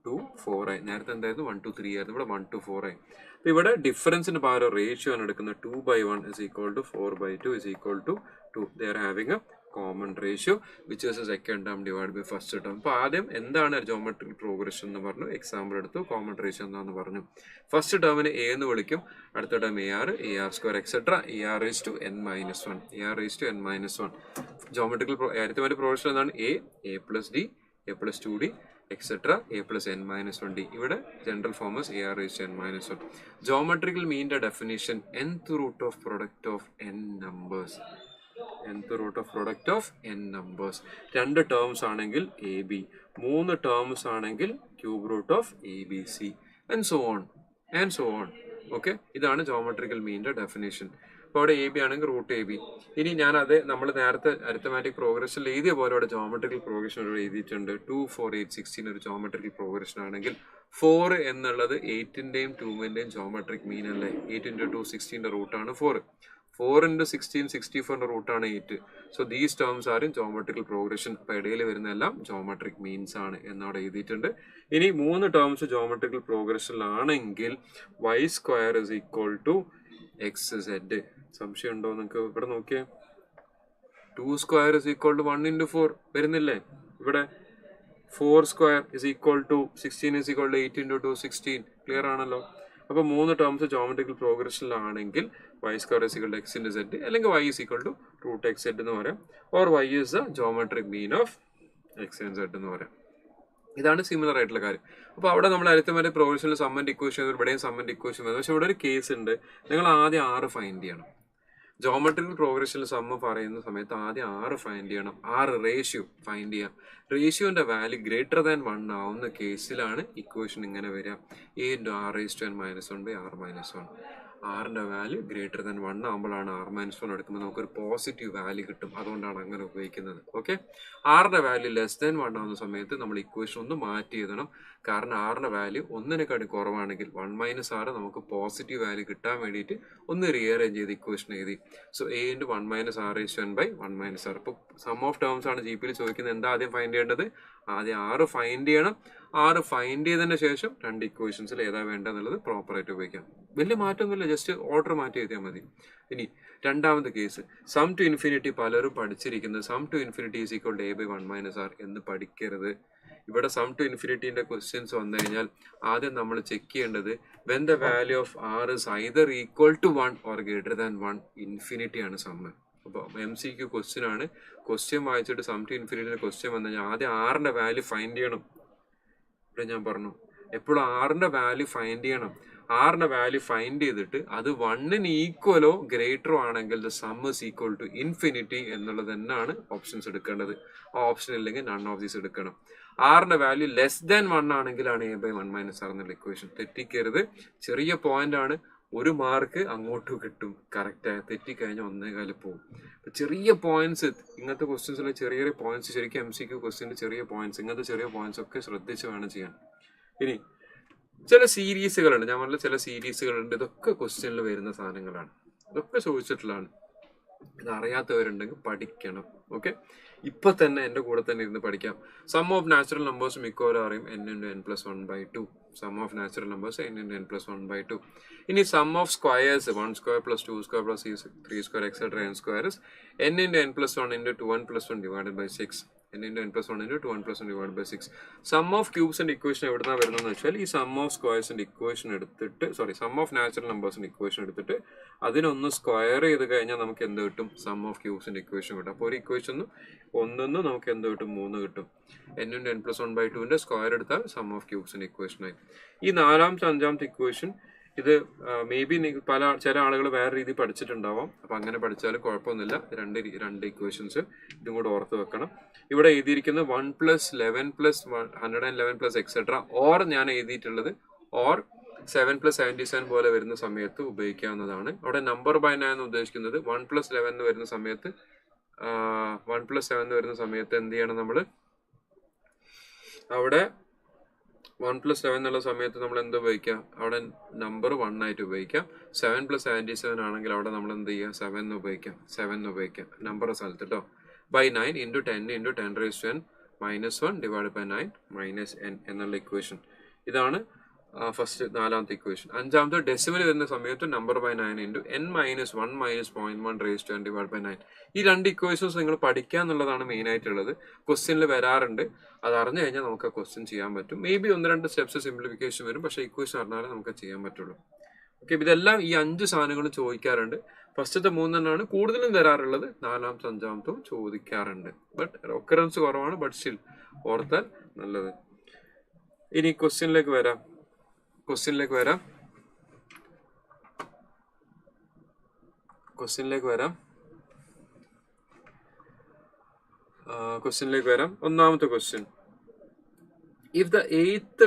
2 4 ആയി. നേരത്തെ എന്തായിരുന്നു 1 2 3 ആയിരുന്നു, ഇവിടെ 1 2 4 ആയി. അപ്പൊ ഇവിടെ ഡിഫറൻസിന് പകരം റേഷ്യോ ആണ് എടുക്കുന്നത്. 2/1 is equal to 4/2 is equal to 2. They are having a common ratio which is a second term divided by first term. അപ്പൊ ആദ്യം എന്താണ് ജോമെട്രിക് പ്രോഗ്രഷൻ എന്ന് പറഞ്ഞു, എക്സാമ്പിൾ എടുത്തു, കോമൺ റേഷ്യോ എന്താന്ന് പറഞ്ഞു. ഫസ്റ്റ് ടേമിന് a എന്ന് വിളിക്കും, അടുത്ത term ar² etcetera ar⁻n-1 geometrical arithmetic progression എന്താണ്? a + d a + 2d etcetera a + n-1d. ഇവിടെ ജനറൽ ഫോം ar⁻n-1. ജോമെട്രിക്കൽ മീൻ്റെ definition nth root of product of n numbers. nth root of product of n numbers. 2 terms ആണെങ്കിൽ ab, 3 ടേംസ് ആണെങ്കിൽ cube root of abc and so on. Okay. ഇതാണ് ജോമെട്രിക്കൽ മീൻ്റെ ഡെഫിനിഷൻ. അപ്പോൾ അവിടെ ab ആണെങ്കിൽ റൂട്ട് ab. ഇനി ഞാൻ നമ്മൾ നേരത്തെ അരിത്തമാറ്റിക് പ്രോഗ്രഷനിൽ എഴുതിയ പോലെ അവിടെ ജോമെട്രിക്കൽ പ്രോഗ്രഷൻ എഴുതിയിട്ടുണ്ട്. 2 4 8 16 ഒരു ജോമെട്രിക്കൽ പ്രോഗ്രഷൻ ആണെങ്കിൽ 4 എന്നുള്ളത് 8ന്റെയും 2ന്റെയും ജോമെട്രിക് മീൻ അല്ലേ? 8 × 2 16ന്റെ റൂട്ടാണ് 4. 4 × 16 64ന്റെ റൂട്ടാണ് 8. So these terms are in geometrical progression. ഇപ്പൊ ഇടയിൽ വരുന്ന എല്ലാം ജോമെട്രിക് മീൻസ് ആണ് എന്നവിടെ എഴുതിയിട്ടുണ്ട്. ഇനി 3 ടേംസ് ജോമെട്രിക്കൽ പ്രോഗ്രഷനിലാണെങ്കിൽ y² is equal to xz. സംശയം ഉണ്ടോ നിങ്ങൾക്ക്? ഇവിടെ നോക്കിയേ, 2² is equal to 1 × 4 വരുന്നില്ലേ? ഇവിടെ 4² is equal to 16 is equal to 8 × 2 16. Clear ആണല്ലോ? അപ്പൊ 3 ടേംസ് ജോമെട്രിക്കൽ പ്രോഗ്രഷനിലാണെങ്കിൽ y² is equal to x × z, അല്ലെങ്കിൽ y is equal to √xz എന്ന് പറയാം, or y is the geometric mean of x and z എന്ന് പറയാം. ഇതാണ് സിമിലർ ആയിട്ടുള്ള കാര്യം. അപ്പോൾ അവിടെ നമ്മൾ അരിത്തമാറ്റിക് പ്രോഗ്രഷനിൽ സമ്മന്റ് ഇക്വേഷൻ ഇവിടെയും സമ്മന്റ് ഇക്വേഷൻ വരുന്നത്. പക്ഷെ ഇവിടെ ഒരു കേസ് ഉണ്ട്. നിങ്ങൾ ആദ്യം 6 ഫൈൻഡ് ചെയ്യണം. ജോമെട്രിക്കൽ പ്രോഗ്രഷനിൽ സമ്മ പറയുന്ന സമയത്ത് ആദ്യം 6 ഫൈൻഡ് ചെയ്യണം. 6 റേഷ്യോ ഫൈൻഡ് ചെയ്യാം. റേഷ്യോന്റെ വാല്യൂ ഗ്രേറ്റർ ദാൻ 1 ആവുന്ന കേസിലാണ് ഇക്വേഷൻ ഇങ്ങനെ വരിക. a × r⁻1/r−1. ആറിന്റെ വാല്യൂ ഗ്രേറ്റർ ദാൻ 1 ആകുമ്പോഴാണ് r−1 എടുക്കുമ്പോൾ നമുക്കൊരു പോസിറ്റീവ് വാല്യൂ കിട്ടും. അതുകൊണ്ടാണ് അങ്ങനെ ഉപയോഗിക്കുന്നത്. ഓക്കെ, ആറിന്റെ വാല്യൂ ലെസ് ദാൻ 1 ആവുന്ന സമയത്ത് നമ്മൾ ഇക്വേഷൻ ഒന്ന് മാറ്റി എഴുതണം. കാരണം ആറിന്റെ വാല്യൂ 1-നെക്കാട്ടി കുറവാണെങ്കിൽ 1 - r നമുക്ക് പോസിറ്റീവ് വാല്യൂ കിട്ടാൻ വേണ്ടിയിട്ട് ഒന്ന് റീഅറേഞ്ച് ചെയ്ത് ഇക്വേഷൻ എഴുതി. So a × 1 - r⁻1/1 - r. ഇപ്പോൾ സം ഓഫ് ടേംസ് ആണ് GP ചോദിക്കുന്നത്. എന്താ ആദ്യം ഫൈൻഡ് ചെയ്യേണ്ടത്? ആദ്യം 6 ഫൈൻഡ് ചെയ്യണം. 6 ഫൈൻഡ് ചെയ്തതിന് ശേഷം 2 ഇക്വേഷൻസിൽ ഏതാ വേണ്ടതെന്നുള്ളത് പ്രോപ്പറായിട്ട് ഉപയോഗിക്കാം. വലിയ മാറ്റമൊന്നുമില്ല, ജസ്റ്റ് ഓർഡർ മാറ്റി എഴുതിയാൽ മതി. ഇനി രണ്ടാമത്തെ കേസ്, സം ടു ഇൻഫിനിറ്റി. പലരും പഠിച്ചിരിക്കുന്നത് sum to infinity is equal to a/1 - r എന്ന് പഠിക്കരുത്. ഇവിടെ സം ടു ഇൻഫിനിറ്റിന്റെ ക്വസ്റ്റ്യൻസ് വന്നു കഴിഞ്ഞാൽ ആദ്യം നമ്മൾ ചെക്ക് ചെയ്യേണ്ടത് when the value of r is either equal to 1 or greater than 1, infinity ആണ് സമ്മ്. അപ്പോൾ MCQ ക്വസ്റ്റ്യൻ ആണ്. ക്വസ്റ്റ്യൻ വായിച്ചിട്ട് സം ടു ഇൻഫിനിറ്റിന്റെ ക്വസ്റ്റ്യൻ വന്നു കഴിഞ്ഞാൽ ആദ്യം ആറിന്റെ വാല്യൂ ഫൈൻഡ് ചെയ്യണം. ഇവിടെ ഞാൻ പറഞ്ഞു എപ്പോഴും ആറിന്റെ വാല്യൂ ഫൈൻഡ് ചെയ്യണം. ആറിന്റെ വാല്യൂ ഫൈൻഡ് ചെയ്തിട്ട് അത് 1-ന് ഈക്വലോ ഗ്രേറ്ററോ ആണെങ്കിൽ the sum is equal to infinity എന്നുള്ളത് തന്നെയാണ് ഓപ്ഷൻസ് എടുക്കേണ്ടത്. ആ ഓപ്ഷൻ ഇല്ലെങ്കിൽ നൺ ഓഫ് ദീസ് എടുക്കണം. ആറിന്റെ value less than 1 ആണെങ്കിലാണ് a/1 - r എന്നുള്ള ഇക്വേഷൻ. തെറ്റിക്കരുത്. ചെറിയ പോയിന്റ് ആണ്, 1 മാർക്ക് അങ്ങോട്ടും കിട്ടും. കറക്റ്റായി തെറ്റിക്കഴിഞ്ഞാൽ 1.25 പോകും. ചെറിയ പോയിന്റ്സ്, ഇങ്ങനത്തെ ക്വസ്റ്റ്യൻസിലെ ചെറിയ ചെറിയ പോയിന്റ്സ്, ശരിക്കും MCQ ക്വസ്റ്റ്യൻ്റെ ചെറിയ പോയിന്റ്സ്, ഇങ്ങനത്തെ ചെറിയ പോയിന്റ്സ് ഒക്കെ ശ്രദ്ധിച്ച് വേണം ചെയ്യാൻ. ഇനി ചില സീരീസുകളുണ്ട്, ഞാൻ പറഞ്ഞ ചില സീരീസുകളുണ്ട്. ഇതൊക്കെ ക്വസ്റ്റ്യനിൽ വരുന്ന സാധനങ്ങളാണ്, ഇതൊക്കെ ചോദിച്ചിട്ടുള്ളതാണ്. ഇത് അറിയാത്തവരുണ്ടെങ്കിൽ പഠിക്കണം. ഓക്കെ, ഇപ്പൊ തന്നെ എൻ്റെ കൂടെ തന്നെ ഇരുന്ന് പഠിക്കാം. സം ഓഫ് നാച്ചുറൽ നമ്പേഴ്സ് മിക്കവാറും അറിയും n × n+1/2. Sum of natural numbers n × n+1/2. ഇനി sum of squares 1² + 2² + 3² etc. n² n × n+1 × 2n+1 / 6. n × n+1 × 2n+1 / 6. Some of ക്യൂബ്സിന്റെ equation എവിടുന്നാ വരുന്നതെന്ന് വെച്ചാൽ ഈ സം ഓഫ് സ്ക്വയേഴ്സിന്റെ ഇക്വേഷൻ എടുത്തിട്ട്, സം ഓഫ് നാച്ചുറൽ നമ്പേഴ്സിന്റെ ഇക്വേഷൻ എടുത്തിട്ട് അതിനൊന്ന് സ്ക്വയർ ചെയ്ത് കഴിഞ്ഞാൽ നമുക്ക് എന്ത് കിട്ടും? സം ഓഫ് ക്യൂബ്സിന്റെ ഇക്വേഷൻ കിട്ടും. അപ്പോൾ ഒരു ഇക്വേഷൻ ഒന്നൊന്ന് നമുക്ക് എന്ത് കിട്ടും? 3 കിട്ടും. n × n+1/2ന്റെ സ്ക്വയർ എടുത്താൽ സം ഓഫ് ക്യൂബ്സിന്റെ ഇക്വേഷനായി. ഈ നാലാമത്തെ അഞ്ചാമത്തെ ഇക്വേഷൻ ഇത് മേ ബി ചില ആളുകൾ വേറെ രീതി പഠിച്ചിട്ടുണ്ടാവാം. അപ്പം അങ്ങനെ പഠിച്ചാലും കുഴപ്പമൊന്നുമില്ല. രണ്ട് ഇക്വേഷൻസ് ഇതും കൂടെ ഓർത്ത് വെക്കണം. ഇവിടെ എഴുതിയിരിക്കുന്നത് 1 + 11 + 111 + etc. ഓർ ഞാൻ എഴുതിയിട്ടുള്ളത് ഓർ 7 + 77 പോലെ വരുന്ന സമയത്ത് ഉപയോഗിക്കാവുന്നതാണ്. അവിടെ നമ്പർ ബൈ 9 എന്ന് ഉദ്ദേശിക്കുന്നത് 1 + 11 എന്ന് വരുന്ന സമയത്ത് 1 + 7 എന്ന് വരുന്ന സമയത്ത് എന്ത് ചെയ്യണം? നമ്മൾ അവിടെ 1 + 7 എന്നുള്ള സമയത്ത് നമ്മൾ എന്ത് ഉപയോഗിക്കാം? അവിടെ നമ്പർ 1 ആയിട്ട് ഉപയോഗിക്കാം. 7 + 77 ആണെങ്കിൽ അവിടെ നമ്മൾ എന്ത് ചെയ്യുക? 7 എന്ന് ഉപയോഗിക്കാം നമ്പർ സ്ഥലത്ത് കേട്ടോ. ബൈ 9 × 10 × 10⁻n - 1 / 9 - n എന്നുള്ള ഇക്വേഷൻ. ഇതാണ് ഫസ്റ്റ് നാലാമത്തെ ഇക്വേഷൻ. അഞ്ചാമത്തെ ഡെസിമൽ വരുന്ന സമയത്ത് നമ്പർ ബൈ 9 × n - 1 - 0.1 / 9. ഈ രണ്ട് ഇക്വേഷൻസ് നിങ്ങൾ പഠിക്കുക എന്നുള്ളതാണ് മെയിൻ ആയിട്ടുള്ളത്. ക്വസ്റ്റ്യനിൽ വരാറുണ്ട്. അത് അറിഞ്ഞു കഴിഞ്ഞാൽ നമുക്ക് ആ ക്വസ്റ്റ്യൻ ചെയ്യാൻ പറ്റും. മേ ബി 1-2 സ്റ്റെപ്സ് സിംപ്ലിഫിക്കേഷൻ വരും, പക്ഷേ ഇക്വേഷൻ അറിഞ്ഞാലേ നമുക്ക് ചെയ്യാൻ പറ്റുള്ളൂ. ഓക്കെ, ഇതെല്ലാം ഈ 5 സാധനങ്ങളും ചോദിക്കാറുണ്ട്. ഫസ്റ്റത്തെ 3 കൂടുതലും വരാറുള്ളത്. നാലാമത്തെ അഞ്ചാമത്തും ചോദിക്കാറുണ്ട്. ബട്ട് ഒക്കറൻസ് കുറവാണ്. ബട്ട് സ്റ്റിൽ ഓർത്താൽ നല്ലത്. ഇനി ക്വസ്റ്റ്യനിലേക്ക് വരാം. ക്വസ്റ്റ്യനിലേക്ക് വരാം. ഒന്നാമത്തെ question. If the eighth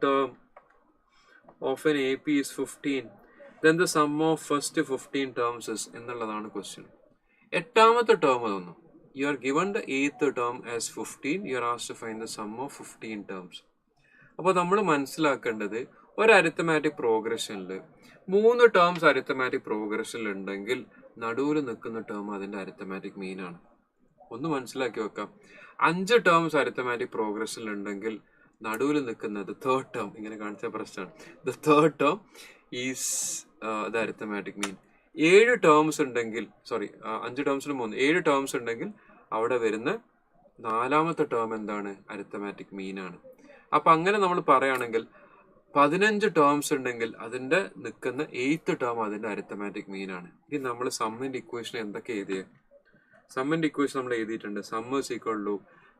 term of an AP is 15, then the sum of first 15 terms is എന്നുള്ളതാണ് ക്വസ്റ്റ്യൻ. എട്ടാമത്തെ ടേം അതൊന്നും. You are given the eighth term as 15. You are asked to find the sum of 15 terms. അപ്പോൾ നമ്മൾ മനസ്സിലാക്കേണ്ടത് ഒരു അരിത്തമാറ്റിക് പ്രോഗ്രഷനിൽ 3 ടേംസ് അരിത്തമാറ്റിക് പ്രോഗ്രഷനിൽ ഉണ്ടെങ്കിൽ നടുവിൽ നിൽക്കുന്ന ടേം അതിൻ്റെ അരിത്തമാറ്റിക് മീൻ ആണ്. ഒന്ന് മനസ്സിലാക്കി വെക്കാം. 5 ടേംസ് അരിത്തമാറ്റിക് പ്രോഗ്രഷനിൽ ഉണ്ടെങ്കിൽ നടുവിൽ നിൽക്കുന്നത് തേർഡ് ടേം. ഇങ്ങനെ കാണിച്ച പ്രശ്നമാണ്. The third term is the arithmetic mean. 7 terms ഉണ്ടെങ്കിൽ 5 ടേംസിന് 3 7 ടേംസ് ഉണ്ടെങ്കിൽ അവിടെ വരുന്ന നാലാമത്തെ ടേം എന്താണ്? അരിത്തമാറ്റിക് മീൻ ആണ്. അപ്പൊ അങ്ങനെ നമ്മൾ പറയുകയാണെങ്കിൽ 15 ടേംസ് ഉണ്ടെങ്കിൽ അതിന്റെ നിൽക്കുന്ന 8th ടേം അതിന്റെ അരിത്തമാറ്റിക് മീൻ ആണ്. ഇനി നമ്മൾ സമ്മിന്റെ ഇക്വേഷൻ എന്തൊക്കെ എഴുതിയത്? സമ്മിന്റെ ഇക്വേഷൻ നമ്മൾ എഴുതിയിട്ടുണ്ട്. Sum is equal to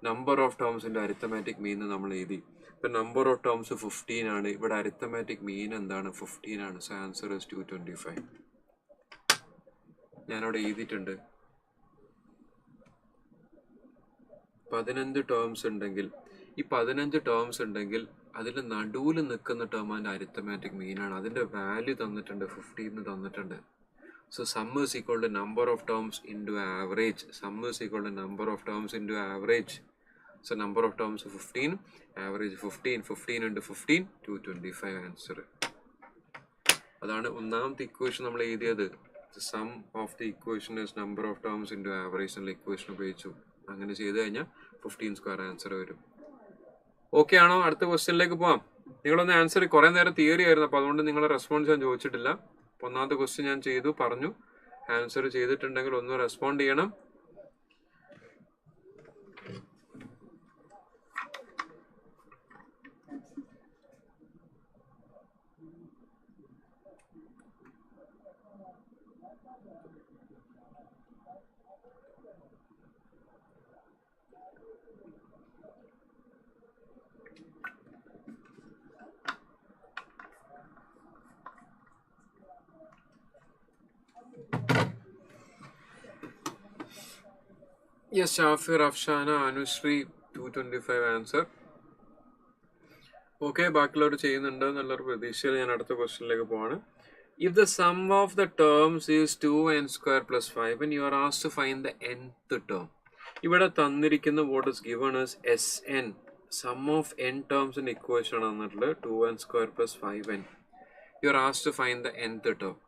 number of ടേംസിന്റെ അരിത്തമാറ്റിക് മീൻ നമ്മൾ എഴുതി. ഇപ്പൊ നമ്പർ ഓഫ് ടേംസ് 15 ആണ്. ഇവിടെ അരിത്തമാറ്റിക് മീൻ എന്താണ്? 15 ആണ്. So answer is 225. ഞാനവിടെ എഴുതിയിട്ടുണ്ട്. 15 ടേംസ് ഉണ്ടെങ്കിൽ, ഈ 15 ടേംസ് ഉണ്ടെങ്കിൽ അതിൽ നടുവിൽ നിൽക്കുന്ന ടേം അതിന്റെ അരിത്തമാറ്റിക് മീനാണ്. അതിന്റെ വാല്യൂ തന്നിട്ടുണ്ട്, 15 തന്നിട്ടുണ്ട്. So sum is equal to number of terms into average. Sum is equal to number of terms into average. So number of terms 15, average 15. 15 into 15, 225 answer. അതാണ് ഒന്നാമത്തെ ഇക്വേഷൻ നമ്മൾ എഴുതിയത്. The sum of the equation is number of terms into average എന്നുള്ള ഇക്വേഷൻ ഉപയോഗിച്ചു. അങ്ങനെ ചെയ്ത് കഴിഞ്ഞാൽ 15 സ്ക്വയർ ആൻസർ വരും. ഓക്കെ ആണോ? അടുത്ത ക്വസ്റ്റ്യനിലേക്ക് പോവാം. നിങ്ങളൊന്ന് ആൻസർ, കുറെ നേരം തിയറി ആയിരുന്നു, അപ്പൊ അതുകൊണ്ട് നിങ്ങളെ റെസ്പോൺസ് ഞാൻ ചോദിച്ചിട്ടില്ല. ഒന്നാമത്തെ ക്വസ്റ്റ്യൻ ഞാൻ ചെയ്തു, പറഞ്ഞു. ആൻസർ ചെയ്തിട്ടുണ്ടെങ്കിൽ ഒന്ന് റെസ്പോണ്ട് ചെയ്യണം. Yes, Shafir, Afshana, Anushree, 225 answer. Okay, ബാക്കിയുള്ളവർ ചെയ്യുന്നുണ്ട് എന്നുള്ളൊരു പ്രതീക്ഷയിൽ ഞാൻ അടുത്ത ക്വസ്റ്റ്യനിലേക്ക് പോവാണ്. If the sum of the terms is 2n square plus 5 and you are asked to find the nth term. ഇവിടെ തന്നിരിക്കുന്ന what is given is Sn, sum of n terms in equation ആണ് തന്നിട്ടുള്ളത് 2n square plus 5n. You are asked to find the nth term.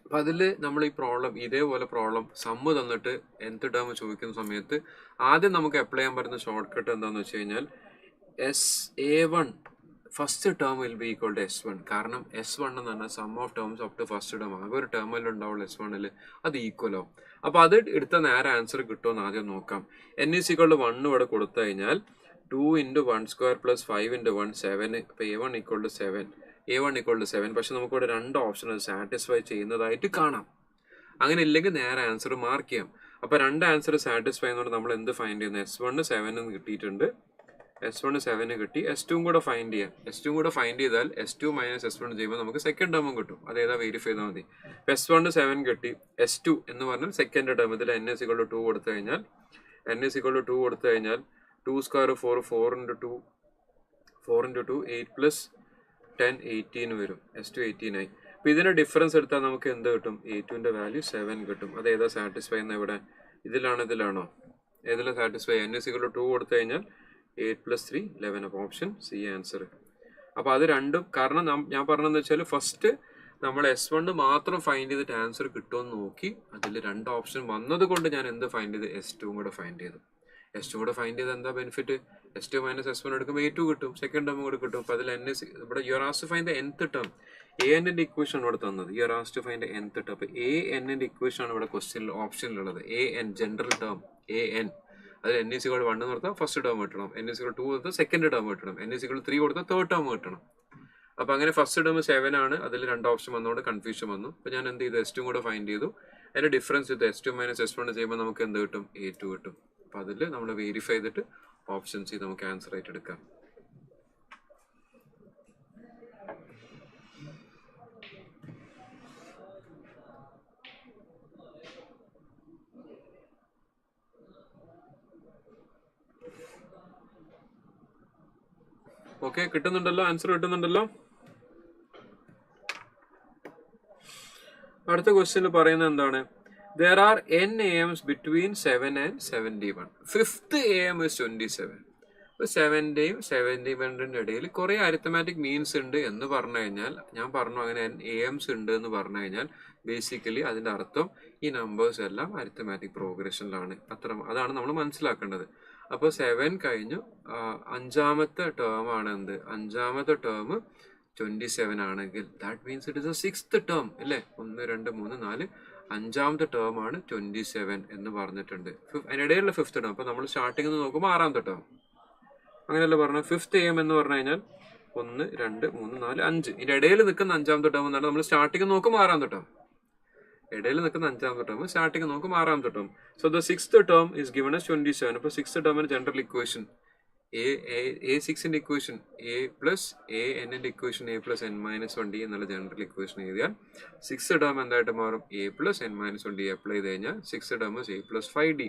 അപ്പൊ അതിൽ നമ്മൾ ഈ പ്രോബ്ലം, ഇതേപോലെ പ്രോബ്ലം സമ്മ് തന്നിട്ട് nth ടേം ചോദിക്കുന്ന സമയത്ത് ആദ്യം നമുക്ക് അപ്ലൈ ചെയ്യാൻ പറ്റുന്ന ഷോർട്ട് കട്ട് എന്താണെന്ന് വെച്ച് കഴിഞ്ഞാൽ A1 first term will be equal to S1. കാരണം S1 എന്ന് പറഞ്ഞാൽ sum of terms up to first term, ആകെ ഒരു ടേമല്ലേ ഉണ്ടാവുള്ളൂ S1 അത് ഈക്വൽ ആവും. അപ്പൊ അത് എടുത്ത നേരെ ആൻസർ കിട്ടുമെന്ന് ആദ്യം നോക്കാം. n ഈസ് ഈക്വൽ ടു 1 ഇവിടെ കൊടുത്തു കഴിഞ്ഞാൽ 2 into 1 സ്ക്വയർ പ്ലസ് 5 into 1 7. ഇപ്പൊ A1 equal to 7, A1 equal to 7. പക്ഷെ നമുക്കിവിടെ രണ്ട് ഓപ്ഷൻ സാറ്റിസ്ഫൈ ചെയ്യുന്നതായിട്ട് കാണാം. അങ്ങനെ ഇല്ലെങ്കിൽ നേരെ ആൻസർ മാർക്ക് ചെയ്യാം. അപ്പൊ രണ്ട് ആൻസർ സാറ്റിസ്ഫൈ ചെയ്യുന്നതുകൊണ്ട് നമ്മൾ എന്ത് ഫൈൻഡ് ചെയ്യുന്നത്? S1 7 എന്ന് കിട്ടിയിട്ടുണ്ട്, S1 7 കിട്ടി. S2 കൂടെ ഫൈൻഡ് ചെയ്യാം. S2 കൂടെ ഫൈൻഡ് ചെയ്താൽ S2 മൈനസ് S1 ചെയ്യുമ്പോൾ നമുക്ക് സെക്കൻഡ് ടേമും കിട്ടും. അതേതാ വെരിഫൈ ചെയ്താൽ മതി. S1 7 കിട്ടി. S2 എന്ന് പറഞ്ഞാൽ സെക്കൻഡ് ടേം. ഇതിൽ n is equal to 2 കൊടുത്തു കഴിഞ്ഞാൽ, n is equal to 2 കൊടുത്തു കഴിഞ്ഞാൽ 2 സ്ക്വയർ 4, 4 into 2, 4 into 2 8 പ്ലസ് 10 18 വരും. S2 18 ആയി. അപ്പൊ ഇതിന്റെ ഡിഫറൻസ് എടുത്താൽ നമുക്ക് എന്ത് കിട്ടും? A2ന്റെ വാല്യൂ 7 കിട്ടും. അത് ഏതാ സാറ്റിസ്ഫൈ ചെയ്യുന്ന? ഇവിടെ ഇതിലാണോ ഇതിലാണോ? ഏതിലാണ് satisfy? n is equal to 2 കൊടുത്തു കഴിഞ്ഞാൽ 8 plus 3 11. അപ്പോൾ ഓപ്ഷൻ സി ആൻസർ. അപ്പോൾ അത് രണ്ടും, കാരണം ഞാൻ പറഞ്ഞതെന്ന് വെച്ചാൽ ഫസ്റ്റ് നമ്മൾ S1 മാത്രം ഫൈൻഡ് ചെയ്തിട്ട് ആൻസർ കിട്ടുമെന്ന് നോക്കി. അതിൽ രണ്ട് ഓപ്ഷൻ വന്നത് കൊണ്ട് ഞാൻ എന്ത് ഫൈൻഡ് ചെയ്ത്? S2 കൂടെ ഫൈൻഡ് ചെയ്തു. S2 കൂടെ ഫൈൻഡ് ചെയ്ത് എന്താ ബെനിഫിറ്റ്? S2 മൈനസ് S1 എടുക്കുമ്പോൾ A2 കിട്ടും, സെക്കൻഡ് ടേം കൂടെ കിട്ടും. അപ്പോൾ അതിൽ ഇവിടെ you are asked to find the nth term. ANന്റെ ഇക്വേഷൻ ആണ് ഇവിടെ തന്നത്. You are asked to find nth term. അപ്പോൾ ANന്റെ ഇക്വേഷൻ ആണ് ഇവിടെ ക്വസ്റ്റ്യനിൽ ഓപ്ഷനിലുള്ളത്. AN general term AN. അതിൽ n is equal to 1 കൊടുത്താൽ ഫസ്റ്റ് ടേം കിട്ടണം, n is equal to 2 കൊടുത്താൽ സെക്കൻഡ് ടേം കിട്ടണം, n is equal to 3 കൊടുത്താൽ തേർഡ് ടേം കിട്ടണം. അപ്പൊ അങ്ങനെ ഫസ്റ്റ് ടേം 7 ആണ്. അതിൽ രണ്ട് ഓപ്ഷൻ വന്നുകൊണ്ട് കൺഫ്യൂഷൻ വന്നു. അപ്പൊ ഞാൻ എന്ത് ചെയ്തു? S2 കൂടെ ഫൈൻഡ് ചെയ്തു. അതിന്റെ ഡിഫറൻസ് ഇത് S2 മൈനസ് S1 ചെയ്യുമ്പോൾ നമുക്ക് എന്ത് കിട്ടും? A2 കിട്ടും. അപ്പൊ അതിൽ നമ്മൾ വെരിഫൈ ചെയ്തിട്ട് ഓപ്ഷൻ സി നമുക്ക് ആൻസർ ആയിട്ട് എടുക്കാം. ഓക്കെ, കിട്ടുന്നുണ്ടല്ലോ? ആൻസർ കിട്ടുന്നുണ്ടല്ലോ? അടുത്ത ക്വസ്റ്റ്യനിൽ പറയുന്നത് എന്താണ്? There are n AMs between 7 and 71. Fifth AM is 27. അപ്പോൾ 7ന്റെയും 71ന്റെയും ഇടയിൽ കുറെ അരിത്തമാറ്റിക് മീൻസ് ഉണ്ട് എന്ന് പറഞ്ഞു കഴിഞ്ഞാൽ, ഞാൻ പറഞ്ഞു അങ്ങനെ AMs ഉണ്ട് എന്ന് പറഞ്ഞു കഴിഞ്ഞാൽ ബേസിക്കലി അതിന്റെ അർത്ഥം ഈ നമ്പേഴ്സ് എല്ലാം അരിത്തമാറ്റിക് പ്രോഗ്രഷനിലാണ്. അതാണ് നമ്മൾ മനസ്സിലാക്കേണ്ടത്. അപ്പോൾ 7 കഴിഞ്ഞു. അഞ്ചാമത്തെ ടേം ആണ് എന്ത്? അഞ്ചാമത്തെ ടേം 27 ആണെങ്കിൽ that means it is A sixth term അല്ലേ? 1 2 3 4 അഞ്ചാമത്തെ ടേം ആണ് 27 എന്ന് പറഞ്ഞിട്ടുണ്ട്. അതിനിടയിലുള്ള ഫിഫ്ത്ത് ടേം. അപ്പൊ നമ്മൾ സ്റ്റാർട്ടിംഗ് നോക്കുമ്പോൾ ആറാമത്തെ ടേം. അങ്ങനെയല്ല പറഞ്ഞത്. ഫിഫ്ത്ത് AM എന്ന് പറഞ്ഞു കഴിഞ്ഞാൽ 1 2 3 4 5. ഇതിന്റെ ഇടയിൽ നിൽക്കുന്ന അഞ്ചാമത്തെ ടേം എന്നാണ് നമ്മൾ സ്റ്റാർട്ടിംഗ് നോക്കുമ്പോൾ ആറാമത്തെ ടേം. ഇടയിൽ നിൽക്കുന്ന അഞ്ചാമത്തെ ടേം, സ്റ്റാർട്ടിങ് നോക്കും ആറാമത്തെ term. So the sixth term is given as 27. അപ്പോൾ സിക്സ്ത് ടേമിന് ജനറൽ ഇക്വേഷൻ A6ന്റെ ഇക്വേഷൻ A പ്ലസ് എ എന്നിന്റെ ഇക്വേഷൻ A+n-1D എന്നുള്ള ജനറൽ ഇക്വേഷൻ എഴുതിയാൽ സിക്സ് ടേം എന്തായിട്ട് മാറും? A+n-1D അപ്ലൈ ചെയ്ത് കഴിഞ്ഞാൽ six term A+5D.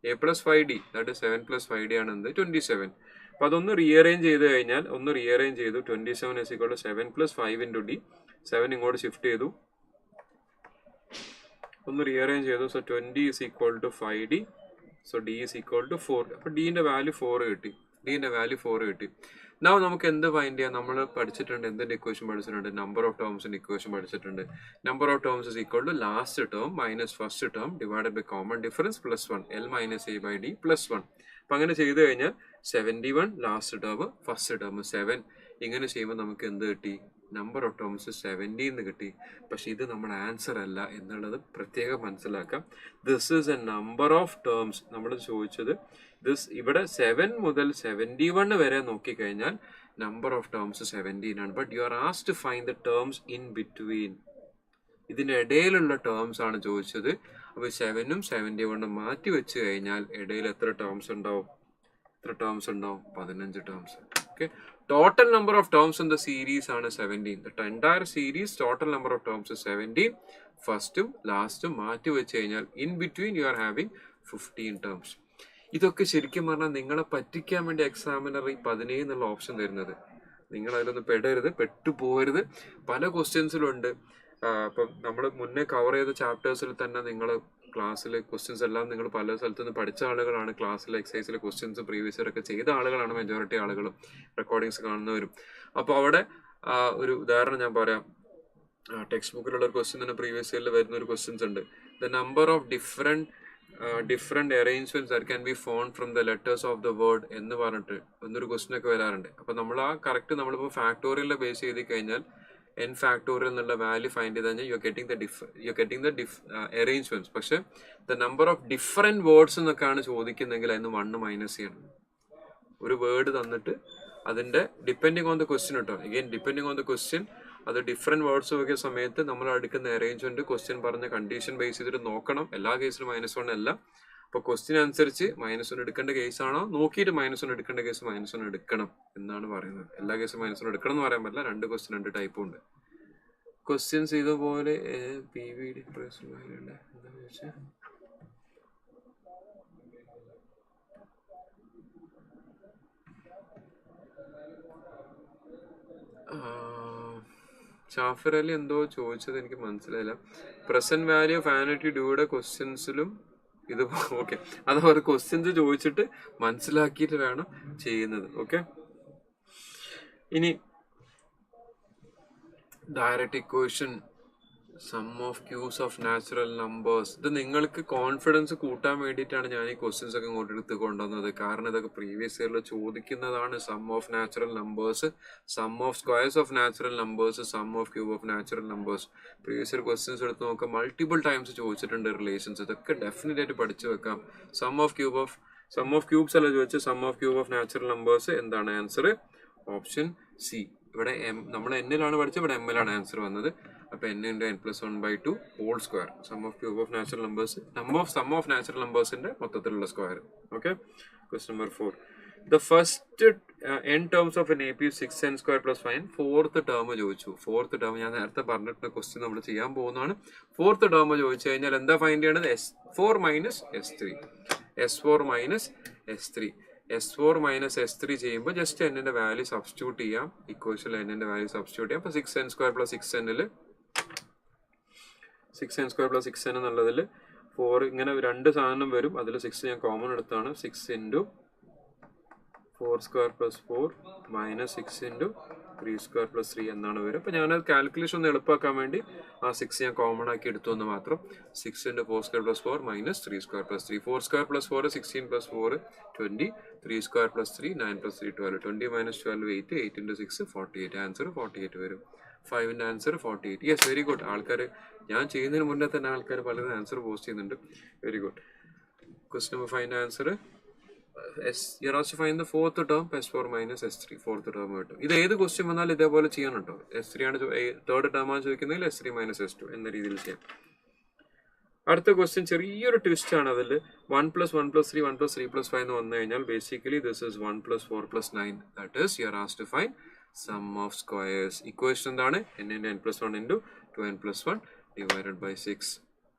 A+5D that 7+5D ആണ് എന്ത്? 27. അപ്പൊ അതൊന്ന് റീഅറേഞ്ച് ചെയ്ത് കഴിഞ്ഞാൽ, ഒന്ന് റീഅറേഞ്ച് ചെയ്തു. 27 is equal to 7 + 5 × D. 7 ഇങ്ങോട്ട് ഷിഫ്റ്റ് ചെയ്തു, ഒന്ന് റീഅറേഞ്ച് ചെയ്തു. So 20 is equal to 5D. So D is equal to 4. അപ്പൊ ഡിന്റെ വാല്യൂ 4 കിട്ടി. Now നമുക്ക് എന്ത് ഫൈൻഡ് ചെയ്യാം? നമ്മൾ പഠിച്ചിട്ടുണ്ട്, എന്തിന്റെ ഇക്വേഷൻ പഠിച്ചിട്ടുണ്ട്? നമ്പർ ഓഫ് ടേംസിന്റെ ഇക്വേഷൻ പഠിച്ചിട്ടുണ്ട്. Number of terms is equal to last term minus first term divided by common difference plus 1 L - A/D plus 1. അപ്പൊ അങ്ങനെ ചെയ്ത് കഴിഞ്ഞാൽ 71 ലാസ്റ്റ് ടേം, ഫസ്റ്റ് ടേം 7. ഇങ്ങനെ ചെയ്യുമ്പോൾ നമുക്ക് എന്ത് കിട്ടി? നമ്പർ ഓഫ് ടേംസ് 70 എന്ന് കിട്ടി. പക്ഷെ ഇത് നമ്മുടെ ആൻസർ അല്ല എന്നുള്ളത് പ്രത്യേകം മനസ്സിലാക്കാം. This is A number of terms. നമ്മൾ ചോദിച്ചത് ഇവിടെ 7 മുതൽ 71 വരെ നോക്കിക്കഴിഞ്ഞാൽ നമ്പർ ഓഫ് ടേംസ് 17 ആണ്. But you are asked to find the terms in between. ഇതിന്റെ ഇടയിലുള്ള ടേംസ് ആണ് ചോദിച്ചത്. അപ്പൊ 7ഉം 71ഉം മാറ്റി വെച്ച് കഴിഞ്ഞാൽ ഇടയിൽ എത്ര ടേംസ് ഉണ്ടാവും? 15 terms. Okay, total number of terms in the series ആണ് 17. The entire series total number of terms 17. ഫസ്റ്റും ലാസ്റ്റും മാറ്റി വെച്ച് കഴിഞ്ഞാൽ in between U are having 15 terms. ഇതൊക്കെ ശരിക്കും പറഞ്ഞാൽ നിങ്ങളെ പറ്റിക്കാൻ വേണ്ടി എക്സാമിനർ ഈ 17 എന്നുള്ള ഓപ്ഷൻ തരുന്നത്. നിങ്ങൾ അതിലൊന്നും പെട്ടുപോകരുത്. പല ക്വസ്റ്റ്യൻസിലുണ്ട്. അപ്പം നമ്മൾ മുന്നേ കവർ ചെയ്ത ചാപ്റ്റേഴ്സിൽ തന്നെ നിങ്ങൾ ക്ലാസ്സിൽ ക്വസ്റ്റ്യൻസ് എല്ലാം നിങ്ങൾ പല സ്ഥലത്തു നിന്ന് പഠിച്ച ആളുകളാണ്. ക്ലാസ്സിലെ എക്സസൈസിലെ ക്വസ്റ്റ്യൻസ് പ്രീവിയസ് ഇയർ ഒക്കെ ചെയ്ത ആളുകളാണ് മെജോറിറ്റി ആളുകളും, റെക്കോർഡിങ്സ് കാണുന്നവരും. അപ്പോൾ അവിടെ ഒരു ഉദാഹരണം ഞാൻ പറയാം. ടെക്സ്റ്റ് ബുക്കിലുള്ള ഒരു ക്വസ്റ്റ്യൻ തന്നെ പ്രീവിയസ് ഇയറിൽ വരുന്ന ഒരു ക്വസ്റ്റ്യൻസ് ഉണ്ട്. The number of different arrangements that can be found from the letters of the word എന്ന് പറഞ്ഞിട്ട് ഒന്നൊരു ക്വസ്റ്റ്യൻ ഒക്കെ വരാറുണ്ട്. അപ്പൊ നമ്മൾ ആ കറക്റ്റ് നമ്മളിപ്പോൾ ഫാക്ടോറിയലിനെ ബേസ് ചെയ്ത് കഴിഞ്ഞാൽ n ഫാക്ടോറിയൽ എന്നുള്ള വാല്യൂ ഫൈൻഡ് ചെയ്ത് കഴിഞ്ഞാൽ യു ഗെറ്റിംഗ് ദ അറേഞ്ച്മെന്റ്സ്. പക്ഷെ the number of different words എന്നൊക്കെയാണ് ചോദിക്കുന്നെങ്കിൽ അതിന് 1 മൈനസ് ചെയ്യണം. ഒരു വേർഡ് തന്നിട്ട് അതിന്റെ ഡിപ്പെൻഡിങ് ഓൺ ദ ക്വസ്റ്റ്യൻ കേട്ടോ. Again depending on the question അത് ഡിഫറെന്റ് വേർഡ്സ് നോക്കിയ സമയത്ത് നമ്മൾ എടുക്കുന്ന അറേഞ്ച്മെന്റ് ക്വസ്റ്റ്യൻ പറഞ്ഞ കണ്ടീഷൻ ബേസ് ചെയ്തിട്ട് നോക്കണം. എല്ലാ കേസിലും -1 അല്ല. അപ്പൊ ക്വസ്റ്റ്യൻ അനുസരിച്ച് -1 എടുക്കേണ്ട കേസാണോ നോക്കിയിട്ട് -1 എടുക്കേണ്ട കേസ് -1 എടുക്കണം എന്നാണ് പറയുന്നത്. എല്ലാ കേസും -1 എടുക്കണം എന്ന് പറയാൻ പറ്റില്ല. 2 ക്വസ്റ്റ്യൻ 2 ടൈപ്പും ഉണ്ട്. ക്വസ്റ്റ്യൻസ് ഇതുപോലെ PVD എന്താ ചോദിച്ചാൽ ഷാഫിർ അലി എന്തോ ചോദിച്ചത് എനിക്ക് മനസ്സിലായില്ല. പ്രസന്റ് വാല്യൂ ഓഫ് ആനിറ്റി ഡ്യൂയുടെ ക്വസ്റ്റ്യൻസിലും ഇത് ഓക്കെ, അത് അവർ ക്വസ്റ്റ്യൻസ് ചോദിച്ചിട്ട് മനസ്സിലാക്കിയിട്ട് വേണം ചെയ്യുന്നത്. ഓക്കെ, ഇനി direct equation, sum of cubes of natural numbers. ഇത് നിങ്ങൾക്ക് കോൺഫിഡൻസ് കൂട്ടാൻ വേണ്ടിയിട്ടാണ് ഞാൻ ഈ ക്വസ്റ്റ്യൻസ് ഒക്കെ ഇങ്ങോട്ട് എടുത്ത് കൊണ്ടുവന്നത്. കാരണം ഇതൊക്കെ പ്രീവിയസ് ഇയറിൽ ചോദിക്കുന്നതാണ്. Sum of natural numbers, sum of squares of natural numbers, sum of cube of natural numbers. Previous year questions എടുത്ത് നോക്കാം, മൾട്ടിപ്പിൾ ടൈംസ് ചോദിച്ചിട്ടുണ്ട് റിലേഷൻസ്. ഇതൊക്കെ ഡെഫിനറ്റ് ആയിട്ട് പഠിച്ചു വെക്കാം. സം ഓഫ് ക്യൂബ്സ് അല്ല ചോദിച്ചത്, sum of cube of natural numbers. എന്താണ് ആൻസർ? Option C. ഇവിടെ നമ്മൾ എന്നിലാണ് പഠിച്ചത്, ഇവിടെ എമ്മിലാണ് ആൻസർ വന്നത്. അപ്പൊ n × n+1/2 whole square. Sum of cube of natural numbers, sum of natural നമ്പേഴ്സിന്റെ മൊത്തത്തിലുള്ള square. Okay, question number 4. The first n terms of an AP 6n² + 5. Fourth term ചോദിച്ചു. ഫോർത്ത് ടേം ഞാൻ നേരത്തെ പറഞ്ഞിട്ടുള്ള ക്വസ്റ്റ്യൻ നമ്മൾ ചെയ്യാൻ പോകുന്നതാണ്. ഫോർത്ത് ടേം ചോദിച്ചു കഴിഞ്ഞാൽ എന്താ ഫൈൻഡ് ചെയ്യേണ്ടത്? S4 - S3. S4 - S3. S4 - S3 ചെയ്യുമ്പോൾ ജസ്റ്റ് എന്നിന്റെ വാല്യൂ സബ്സ്റ്റിറ്റ്യൂട്ട് ചെയ്യാം. ഇക്വേഷനിൽ എന്നിന്റെ വാല്യൂ സബ്സ്റ്റിറ്റ്യൂട്ട് ചെയ്യാം. അപ്പൊ 6n² + 6n 6n² + 6n എന്നുള്ളതിൽ 4 ഇങ്ങനെ 2 സാധനം വരും. അതിൽ 6 ഞാൻ കോമൺ എടുത്താണ്. 6 × 4² + 4 - 6 × 3² + 3 എന്നാണ് വരും. അപ്പൊ ഞാനത് കാൽക്കുലേഷൻ ഒന്ന് എളുപ്പമാക്കാൻ വേണ്ടി ആ 6 ഞാൻ കോമൺ ആക്കി എടുത്തു എന്ന് മാത്രം. 6 × 4² + 4 - 3² + 3. 4² + 4 16 + 4 20. 3² + 3 9 + 3 12. 20 - 12 8. 8 × 6 48. ആൻസർ 48 വരും. 5ന്റെ ആൻസർ 48. Yes, very good. ആൾക്കാർ ഞാൻ ചെയ്യുന്നതിന് മുന്നേ തന്നെ ആൾക്കാർ പലരും ആൻസർ പോസ്റ്റ് ചെയ്യുന്നുണ്ട്. Very good. ക്വസ്റ്റ്യൻ നമ്പർ 5ന്റെ answer you're also find the fourth term S4 - S3. Fourth term കിട്ടും. ഇത് ഏത് ക്വസ്റ്റ്യൻ വന്നാലും ഇതേപോലെ ചെയ്യണം കേട്ടോ. S3 ആണ് തേർഡ് ടേം ആണ് ചോദിക്കുന്നതിൽ S3 - S2 എന്ന രീതിയിൽ ചെയ്യാം. അടുത്ത ക്വസ്റ്റ്യൻ ചെറിയൊരു ട്വിസ്റ്റ് ആണ്. അതിൽ 1 + 1 + 3 1 + 3 + 5 എന്ന് വന്നു കഴിഞ്ഞാൽ basically this is 1 + 4 + 9. That is you are asked to find sum of squares. Equation എന്താണ്? n × n + 1 × 2n + 1 divided by 6.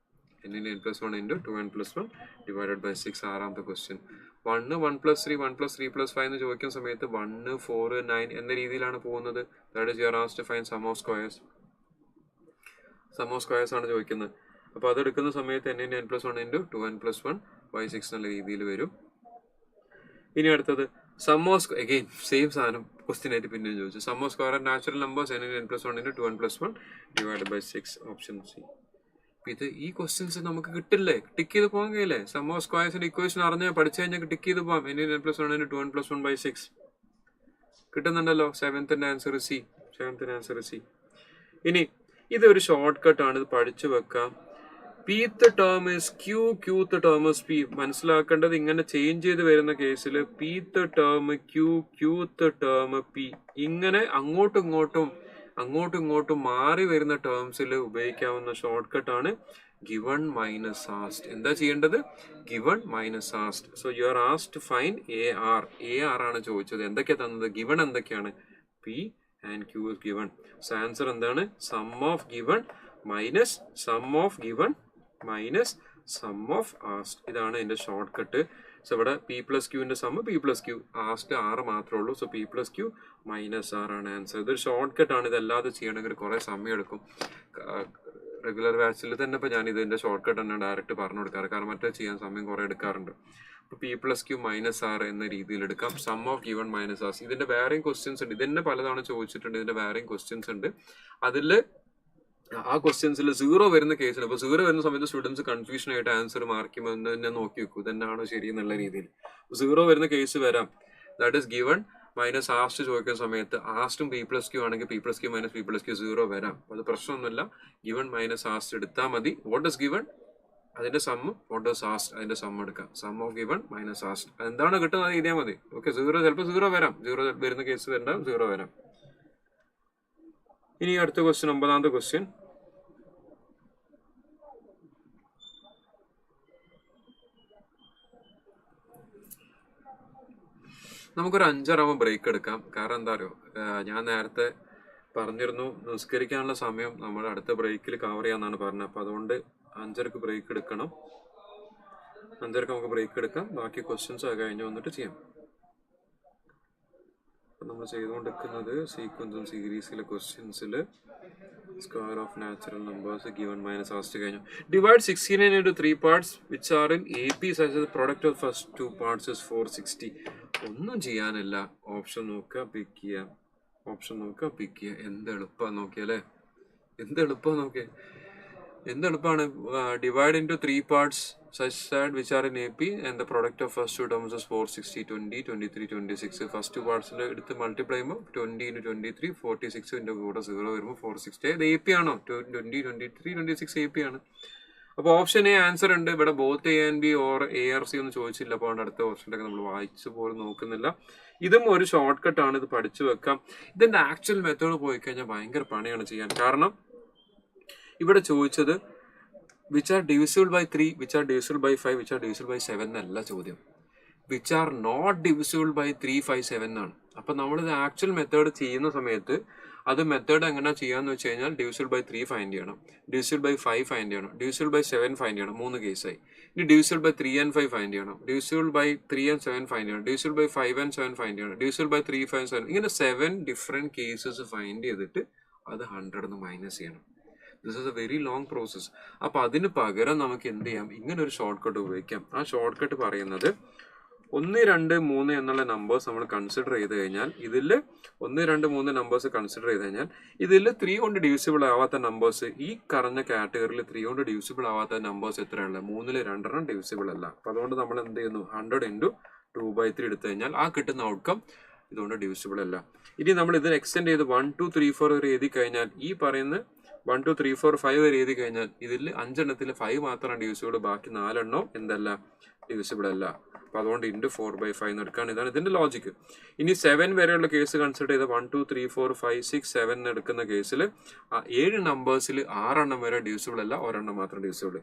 n × n + 1 × 2n + 1 divided by 6. ആറാമത്തെ ക്വസ്റ്റ്യൻ. 1 1 + 3 1 + 3 + 5 എന്ന് ചോദിക്കുന്ന സമയത്ത് 1 4 9 എന്ന രീതിയിലാണ് പോകുന്നത്. That is you are asked to find sum of squares. Sum of squares ആണ് ചോദിക്കുന്നത്. അപ്പോൾ അതെടുക്കുന്ന സമയത്ത് n × n + 1 × 2n + 1 by 6 എന്നുള്ള രീതിയിൽ വരും. ഇനി അടുത്തത് സം ഓഫ് അഗെയിൻ സെയിം സാധനം ക്വസ്റ്റ്യൻ ആയിട്ട് പിന്നെ ചോദിച്ചു. Sum of square natural numbers n × n + 1 × 2n + 1 divided by 6. Option c. ഇത് ഈ ക്വസ്റ്റ്യൻസ് നമുക്ക് കിട്ടില്ലേ? ടിക്ക് ചെയ്ത് പോകാൻ കഴിയില്ലേ? സം ഓഫ് സ്ക്വയേഴ്സിന്റെ ഇക്വേഷൻ അറിഞ്ഞാൽ പഠിച്ചു കഴിഞ്ഞാൽ ടിക്ക് ചെയ്ത് പോകാം. n × n + 1 × 2n + 1 by 6 കിട്ടുന്നുണ്ടല്ലോ. സെവൻത്തിന്റെ ആൻസർ സി. സെവൻത്തിന്റെ ആൻസർ സി. ഇനി ഇതൊരു ഷോർട്ട് കട്ട് ആണ്, ഇത് പഠിച്ചു വെക്കാം. pth term is q, qth term is p. മനസ്സിലാക്കേണ്ടത് ഇങ്ങനെ ചേഞ്ച് ചെയ്ത് വരുന്ന കേസിൽ pth term q, qth term p, ഇങ്ങനെ അങ്ങോട്ടും ഇങ്ങോട്ടും മാറി വരുന്ന ടേംസിൽ ഉപയോഗിക്കാവുന്ന ഷോർട്ട് കട്ട് ആണ് given minus asked. എന്താ ചെയ്യേണ്ടത്? given minus asked. So you are asked to find AR ആണ് ചോദിച്ചത്. എന്തൊക്കെയാ തന്നത്? given എന്തൊക്കെയാണ്? p and q is given. So answer എന്താണ്? sum of given minus sum of given minus sum of asked. ഇതാണ് ഇതിന്റെ ഷോർട്ട് കട്ട്. സോ ഇവിടെ p + q സം p + q, asked r മാത്രമേ ഉള്ളൂ. സോ p + q - r ആണ് ആൻസർ. ഇതൊരു ഷോർട്ട് കട്ട് ആണ്. ഇതല്ലാതെ ചെയ്യണമെങ്കിൽ കുറെ സമയം എടുക്കും. റെഗുലർ ബാച്ചിൽ തന്നെ ഇപ്പൊ ഞാൻ ഇതിന്റെ ഷോർട്ട് കട്ട് തന്നെ ഡയറക്റ്റ് പറഞ്ഞു കൊടുക്കാറ്. കാരണം മറ്റേ ചെയ്യാൻ സമയം കുറെ എടുക്കാറുണ്ട്. p + q - r എന്ന രീതിയിൽ എടുക്കാം. Sum of given minus R. ഇതിന്റെ വേറെയും ക്വസ്റ്റ്യൻസ് ഉണ്ട്. ഇതന്നെ പലതവണ ചോദിച്ചിട്ടുണ്ട്. ഇതിന്റെ വേറെയും ക്വസ്റ്റ്യൻസ് ഉണ്ട്. അതിൽ ആ ക്വസ്റ്റ്യൻസിൽ 0 വരുന്ന കേസിൽ, അപ്പൊ 0 വരുന്ന സമയത്ത് സ്റ്റുഡൻസ് കൺഫ്യൂഷൻ ആയിട്ട് ആൻസർ മാർക്ക് ചെയ്യുമ്പോൾ തന്നെ നോക്കി വെക്കും, ഇതെന്നാണോ ശരി എന്നുള്ള രീതിയിൽ. 0 വരുന്ന കേസ് വരാം. That is given minus asked ചോദിക്കുന്ന സമയത്ത് ആസ്റ്റും p + q ആണെങ്കിൽ p + q - p + q 0 വരാം. അത് പ്രശ്നമൊന്നുമില്ല. ഗിവൺ മൈനസ് ആസ്റ്റ് എടുത്താൽ മതി. What is given? അതിന്റെ സം. What is asked? അതിന്റെ സം എടുക്കാം. Sum of given minus asked. അതെന്താണ് കിട്ടുന്നത് അത് എഴുതിയാൽ മതി. ഓക്കെ. 0 ചിലപ്പോൾ 0 വരാം. 0 വരുന്ന കേസ് വരാം. 0 വരാം. ഇനി അടുത്ത ക്വസ്റ്റ്യൻ, 9ാമത്തെ ക്വസ്റ്റ്യൻ. നമുക്കൊരു 5:30 ബ്രേക്ക് എടുക്കാം. കാരണം എന്താ അറിയോ, ഞാൻ നേരത്തെ പറഞ്ഞിരുന്നു നിസ്കരിക്കാനുള്ള സമയം നമ്മൾ അടുത്ത ബ്രേക്കിൽ കവർ ചെയ്യാന്നാണ് പറഞ്ഞത്. അപ്പൊ അതുകൊണ്ട് 5:30 ബ്രേക്ക് എടുക്കണം. 5:30 നമുക്ക് ബ്രേക്ക് എടുക്കാം. ബാക്കി ക്വസ്റ്റ്യൻസ് അത് കഴിഞ്ഞ് വന്നിട്ട് ചെയ്യാം. നമ്മൾ ചെയ്തുകൊണ്ടിരിക്കുന്നത് സീക്വൻസും സീരീസിലെ ക്വസ്റ്റ്യൻസിൽ square of natural numbers given minus asked കഴിഞ്ഞു. Divide 69 into 3 parts which are in AP such as the product of first 2 parts is 460. ഒന്നും ചെയ്യാനില്ല. ഓപ്ഷൻ നോക്കുക, പിക്ക് ചെയ്യുക. ഓപ്ഷൻ നോക്കുക, പിക്ക് ചെയ്യുക. എന്ത് എളുപ്പമാണ് നോക്കിയല്ലേ? എന്ത് എളുപ്പമാണ്. Divide into 3 parts such that which are in AP and the product of first 2 terms is 460, 20, 23, 26. First 2 പാർട്സിന്റെ എടുത്ത് മൾട്ടിപ്ലൈ ചെയ്യുമ്പോൾ 20 × 23 46 ന്റെ കൂടെ 0 വരുമ്പോൾ 460. അത് AP ആണോ? 20, 23, 26 AP ആണ്. അപ്പോൾ ഓപ്ഷൻ എ ആൻസർ ഉണ്ട്. ഇവിടെ both A and B or ARC ഒന്നും ചോദിച്ചില്ല. അപ്പോൾ അടുത്ത ഓപ്ഷനൊക്കെ നമ്മൾ വായിച്ചു പോലും നോക്കുന്നില്ല. ഇതും ഒരു ഷോർട്ട് കട്ട് ആണ്. ഇത് പഠിച്ചു വെക്കാം. ഇതിന്റെ ആക്ച്വൽ മെത്തേഡ് പോയി കഴിഞ്ഞാൽ ഭയങ്കര പണിയാണ് ചെയ്യാൻ. കാരണം ഇവിടെ ചോദിച്ചത് which are divisible by 3, which are divisible by 5, which are divisible by 7 എന്നല്ല ചോദ്യം. which are not divisible by 3, 5, 7 എന്നാണ്. അപ്പൊ നമ്മളിത് ആക്ച്വൽ മെത്തേഡ് ചെയ്യുന്ന സമയത്ത് അത് മെത്തേഡ് എങ്ങനെ ചെയ്യാന്ന് വെച്ച് കഴിഞ്ഞാൽ divisible by 3 ഫൈൻഡ് ചെയ്യണം, divisible by 5 ഫൈൻഡ് ചെയ്യണം, divisible by 7 ഫൈൻഡ് ചെയ്യണം. 3 കേസായി. ഇനി divisible by 3 and 5 ഫൈൻഡ് ചെയ്യണം, divisible by 3 and 7 ഫൈൻഡ് ചെയ്യണം, divisible by 5 and 7 ഫൈൻഡ് ചെയ്യണം, divisible by 3, 5, 7. ഇങ്ങനെ 7 ഡിഫറെന്റ് കേസസ് ഫൈൻഡ് ചെയ്തിട്ട് അത് 100 മൈനസ് ചെയ്യണം. This is A very long process. അപ്പൊ അതിന് പകരം നമുക്ക് എന്ത് ചെയ്യാം? ഇങ്ങനെ ഒരു ഷോർട്ട് കട്ട് ഉപയോഗിക്കാം. ആ ഷോർട്ട് കട്ട് പറയുന്നത് 1, 2, 3 എന്നുള്ള നമ്പേഴ്സ് നമ്മൾ കൺസിഡർ ചെയ്ത് കഴിഞ്ഞാൽ, ഇതിൽ 1, 2, 3 നമ്പേഴ്സ് കൺസിഡർ ചെയ്ത് കഴിഞ്ഞാൽ ഇതിൽ 3 കൊണ്ട് ഡിവിസിബിൾ ആവാത്ത നമ്പേഴ്സ്, ഈ പറഞ്ഞ കാറ്റഗറിയിൽ 3 കൊണ്ട് ഡിവിസിബിൾ ആവാത്ത നമ്പേഴ്സ് എത്രയാണ്? 3-ൽ 2 ഡിവിസിബിൾ അല്ല. അപ്പൊ അതുകൊണ്ട് നമ്മൾ എന്ത് ചെയ്യുന്നു? 100 × 2/3 എടുത്തു കഴിഞ്ഞാൽ ആ കിട്ടുന്ന ഔട്ട്കം ഇതുകൊണ്ട് ഡിവിസിബിൾ അല്ല. ഇനി നമ്മൾ ഇതിന് എക്സ്റ്റെൻഡ് ചെയ്ത് 1, 2, 3, 4 വരെ എഴുതി കഴിഞ്ഞാൽ, ഈ പറയുന്ന 1, 2, 3, 4, 5 വരെ എഴുതി കഴിഞ്ഞാൽ ഇതിൽ 5 എണ്ണത്തിൽ 5 മാത്രമാണ് ഡിവിസിബിൾ. ബാക്കി 4 എണ്ണം എന്തല്ല? ഡിവിസിബിൾ അല്ല. അപ്പൊ അതുകൊണ്ട് × 4/5 എടുക്കാണ്. ഇതാണ് ഇതിന്റെ ലോജിക്ക്. ഇനി 7 വരെയുള്ള കേസ് കൺസിഡർ ചെയ്ത 1, 2, 3, 4, 5, 6, 7 എടുക്കുന്ന കേസിൽ 7 നമ്പേഴ്സിൽ 6 എണ്ണം വരെ ഡിവിസിബിൾ അല്ല, ഒരെണ്ണം മാത്രം ഡിവിസിബിൾ.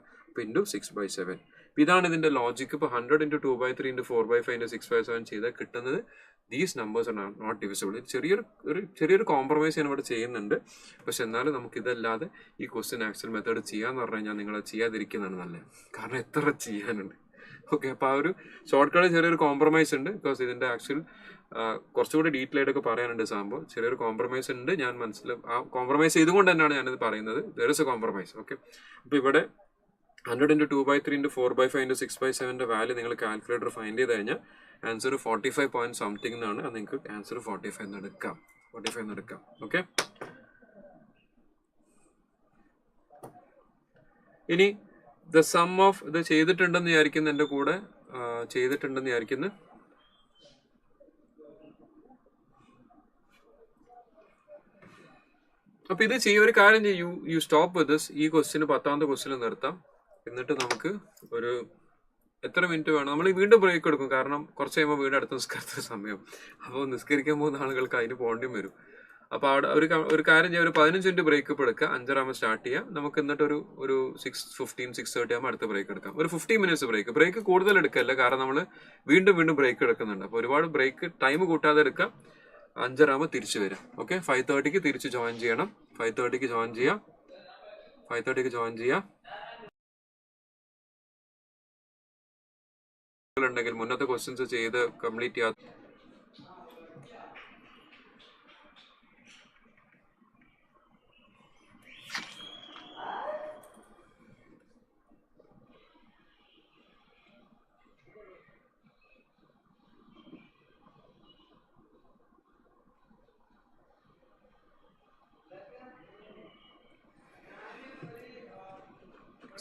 ഇൻറ്റു 6/7. ഇതാണ് ഇതിൻ്റെ ലോജിക്ക്. ഇപ്പോൾ 100 ഇൻറ്റു 2/3 ഇൻറ്റു 4/5 ഇൻറ്റു 6/7 ചെയ്താൽ കിട്ടുന്നത് ദീസ് നമ്പേഴ്സ് ആണ് നോട്ട് ഡിവിസിബിൾ. ചെറിയൊരു കോംപ്രമൈസ് ഞാൻ ഇവിടെ ചെയ്യുന്നുണ്ട്. പക്ഷെ എന്നാലും നമുക്ക് ഇതല്ലാതെ ഈ ക്വസ്റ്റ്യൻ ആക്ച്വൽ മെത്തേഡ് ചെയ്യാന്ന് പറഞ്ഞു കഴിഞ്ഞാൽ നിങ്ങൾ ചെയ്യാതിരിക്കുന്നതാണ് നല്ലത്. കാരണം എത്ര ചെയ്യാനുണ്ട്. ഓക്കെ, അപ്പോൾ ആ ഒരു ഷോർട്ട് കട്ട് ചെറിയൊരു കോംപ്രമൈസ് ഉണ്ട്. ബിക്കോസ് ഇതിൻ്റെ ആക്ച്വൽ കുറച്ചുകൂടി ഡീറ്റെയിൽ ആയിട്ടൊക്കെ പറയാനുണ്ട് സംഭവം. ചെറിയൊരു കോംപ്രമൈസ് ഉണ്ട്. ഞാൻ ആ കോംപ്രമൈസ് ചെയ്തുകൊണ്ട് തന്നെയാണ് ഞാനിത് പറയുന്നത്. There is A compromise. Okay, അപ്പോൾ ഇവിടെ 100 ഇൻറ്റു 2/3 ഇൻറ്റു 4/5 ഇൻറ്റു 6/7 വാല്യൂ നിങ്ങൾ കാൽക്കുലേറ്റർ ഫൈൻഡ് ചെയ്ത് കഴിഞ്ഞാൽ ആൻസർ 45 പോയിന്റ് സംതിങ് എന്നാണ്. അത് നിങ്ങൾക്ക് ആൻസർ 45 എന്ന് എടുക്കാം. ഓക്കെ, ഇനി ദ സം ഓഫ് ഇത് ചെയ്തിട്ടുണ്ടെന്ന് വിചാരിക്കുന്നു. എൻ്റെ കൂടെ ചെയ്തിട്ടുണ്ടെന്ന് വിചാരിക്കുന്നു. അപ്പൊ ഇത് ഒരു കാര്യം ചെയ്യൂ, യു സ്റ്റോപ്പ് വിത്ത് ദിസ്. ഈ ക്വസ്റ്റ്യന് 10ാമത്തെ ക്വസ്റ്റ്യൻ നിർത്താം. എന്നിട്ട് നമുക്ക് ഒരു എത്ര മിനിറ്റ് വേണം, നമ്മൾ വീണ്ടും ബ്രേക്ക് എടുക്കും. കാരണം കുറച്ച് കഴിയുമ്പോൾ വീണ്ടും അടുത്ത നിസ്കരിച്ച സമയം. അപ്പോൾ നിസ്കരിക്കാൻ പോകുന്ന ആളുകൾക്ക് അതിന് പോകേണ്ടി വരും. അപ്പോൾ അവിടെ ഒരു കാര്യം ചെയ്യാം, ഒരു 15 മിനിറ്റ് ബ്രേക്ക് ഇപ്പോൾ എടുക്കുക. 5:30 സ്റ്റാർട്ട് ചെയ്യാം. നമുക്ക് എന്നിട്ട് ഒരു 6:15 6:30 ആകുമ്പോൾ അടുത്ത ബ്രേക്ക് എടുക്കാം. ഒരു 15 മിനിറ്റ്സ് ബ്രേക്ക് കൂടുതൽ എടുക്കല്ല. കാരണം നമ്മൾ വീണ്ടും ബ്രേക്ക് എടുക്കുന്നുണ്ട്. അപ്പോൾ ഒരുപാട് ബ്രേക്ക് ടൈം കൂട്ടാതെ എടുക്കാം. 5:30 ആകുമ്പോൾ തിരിച്ചു വരാം. ഓക്കെ, 5:30 തിരിച്ച് ജോയിൻ ചെയ്യണം. 5:30 ജോയിൻ ചെയ്യാം. ഉണ്ടെങ്കിൽ മുന്നത്തെ ക്വസ്റ്റ്യൻസ് ചെയ്ത് കംപ്ലീറ്റ് ചെയ്യാം.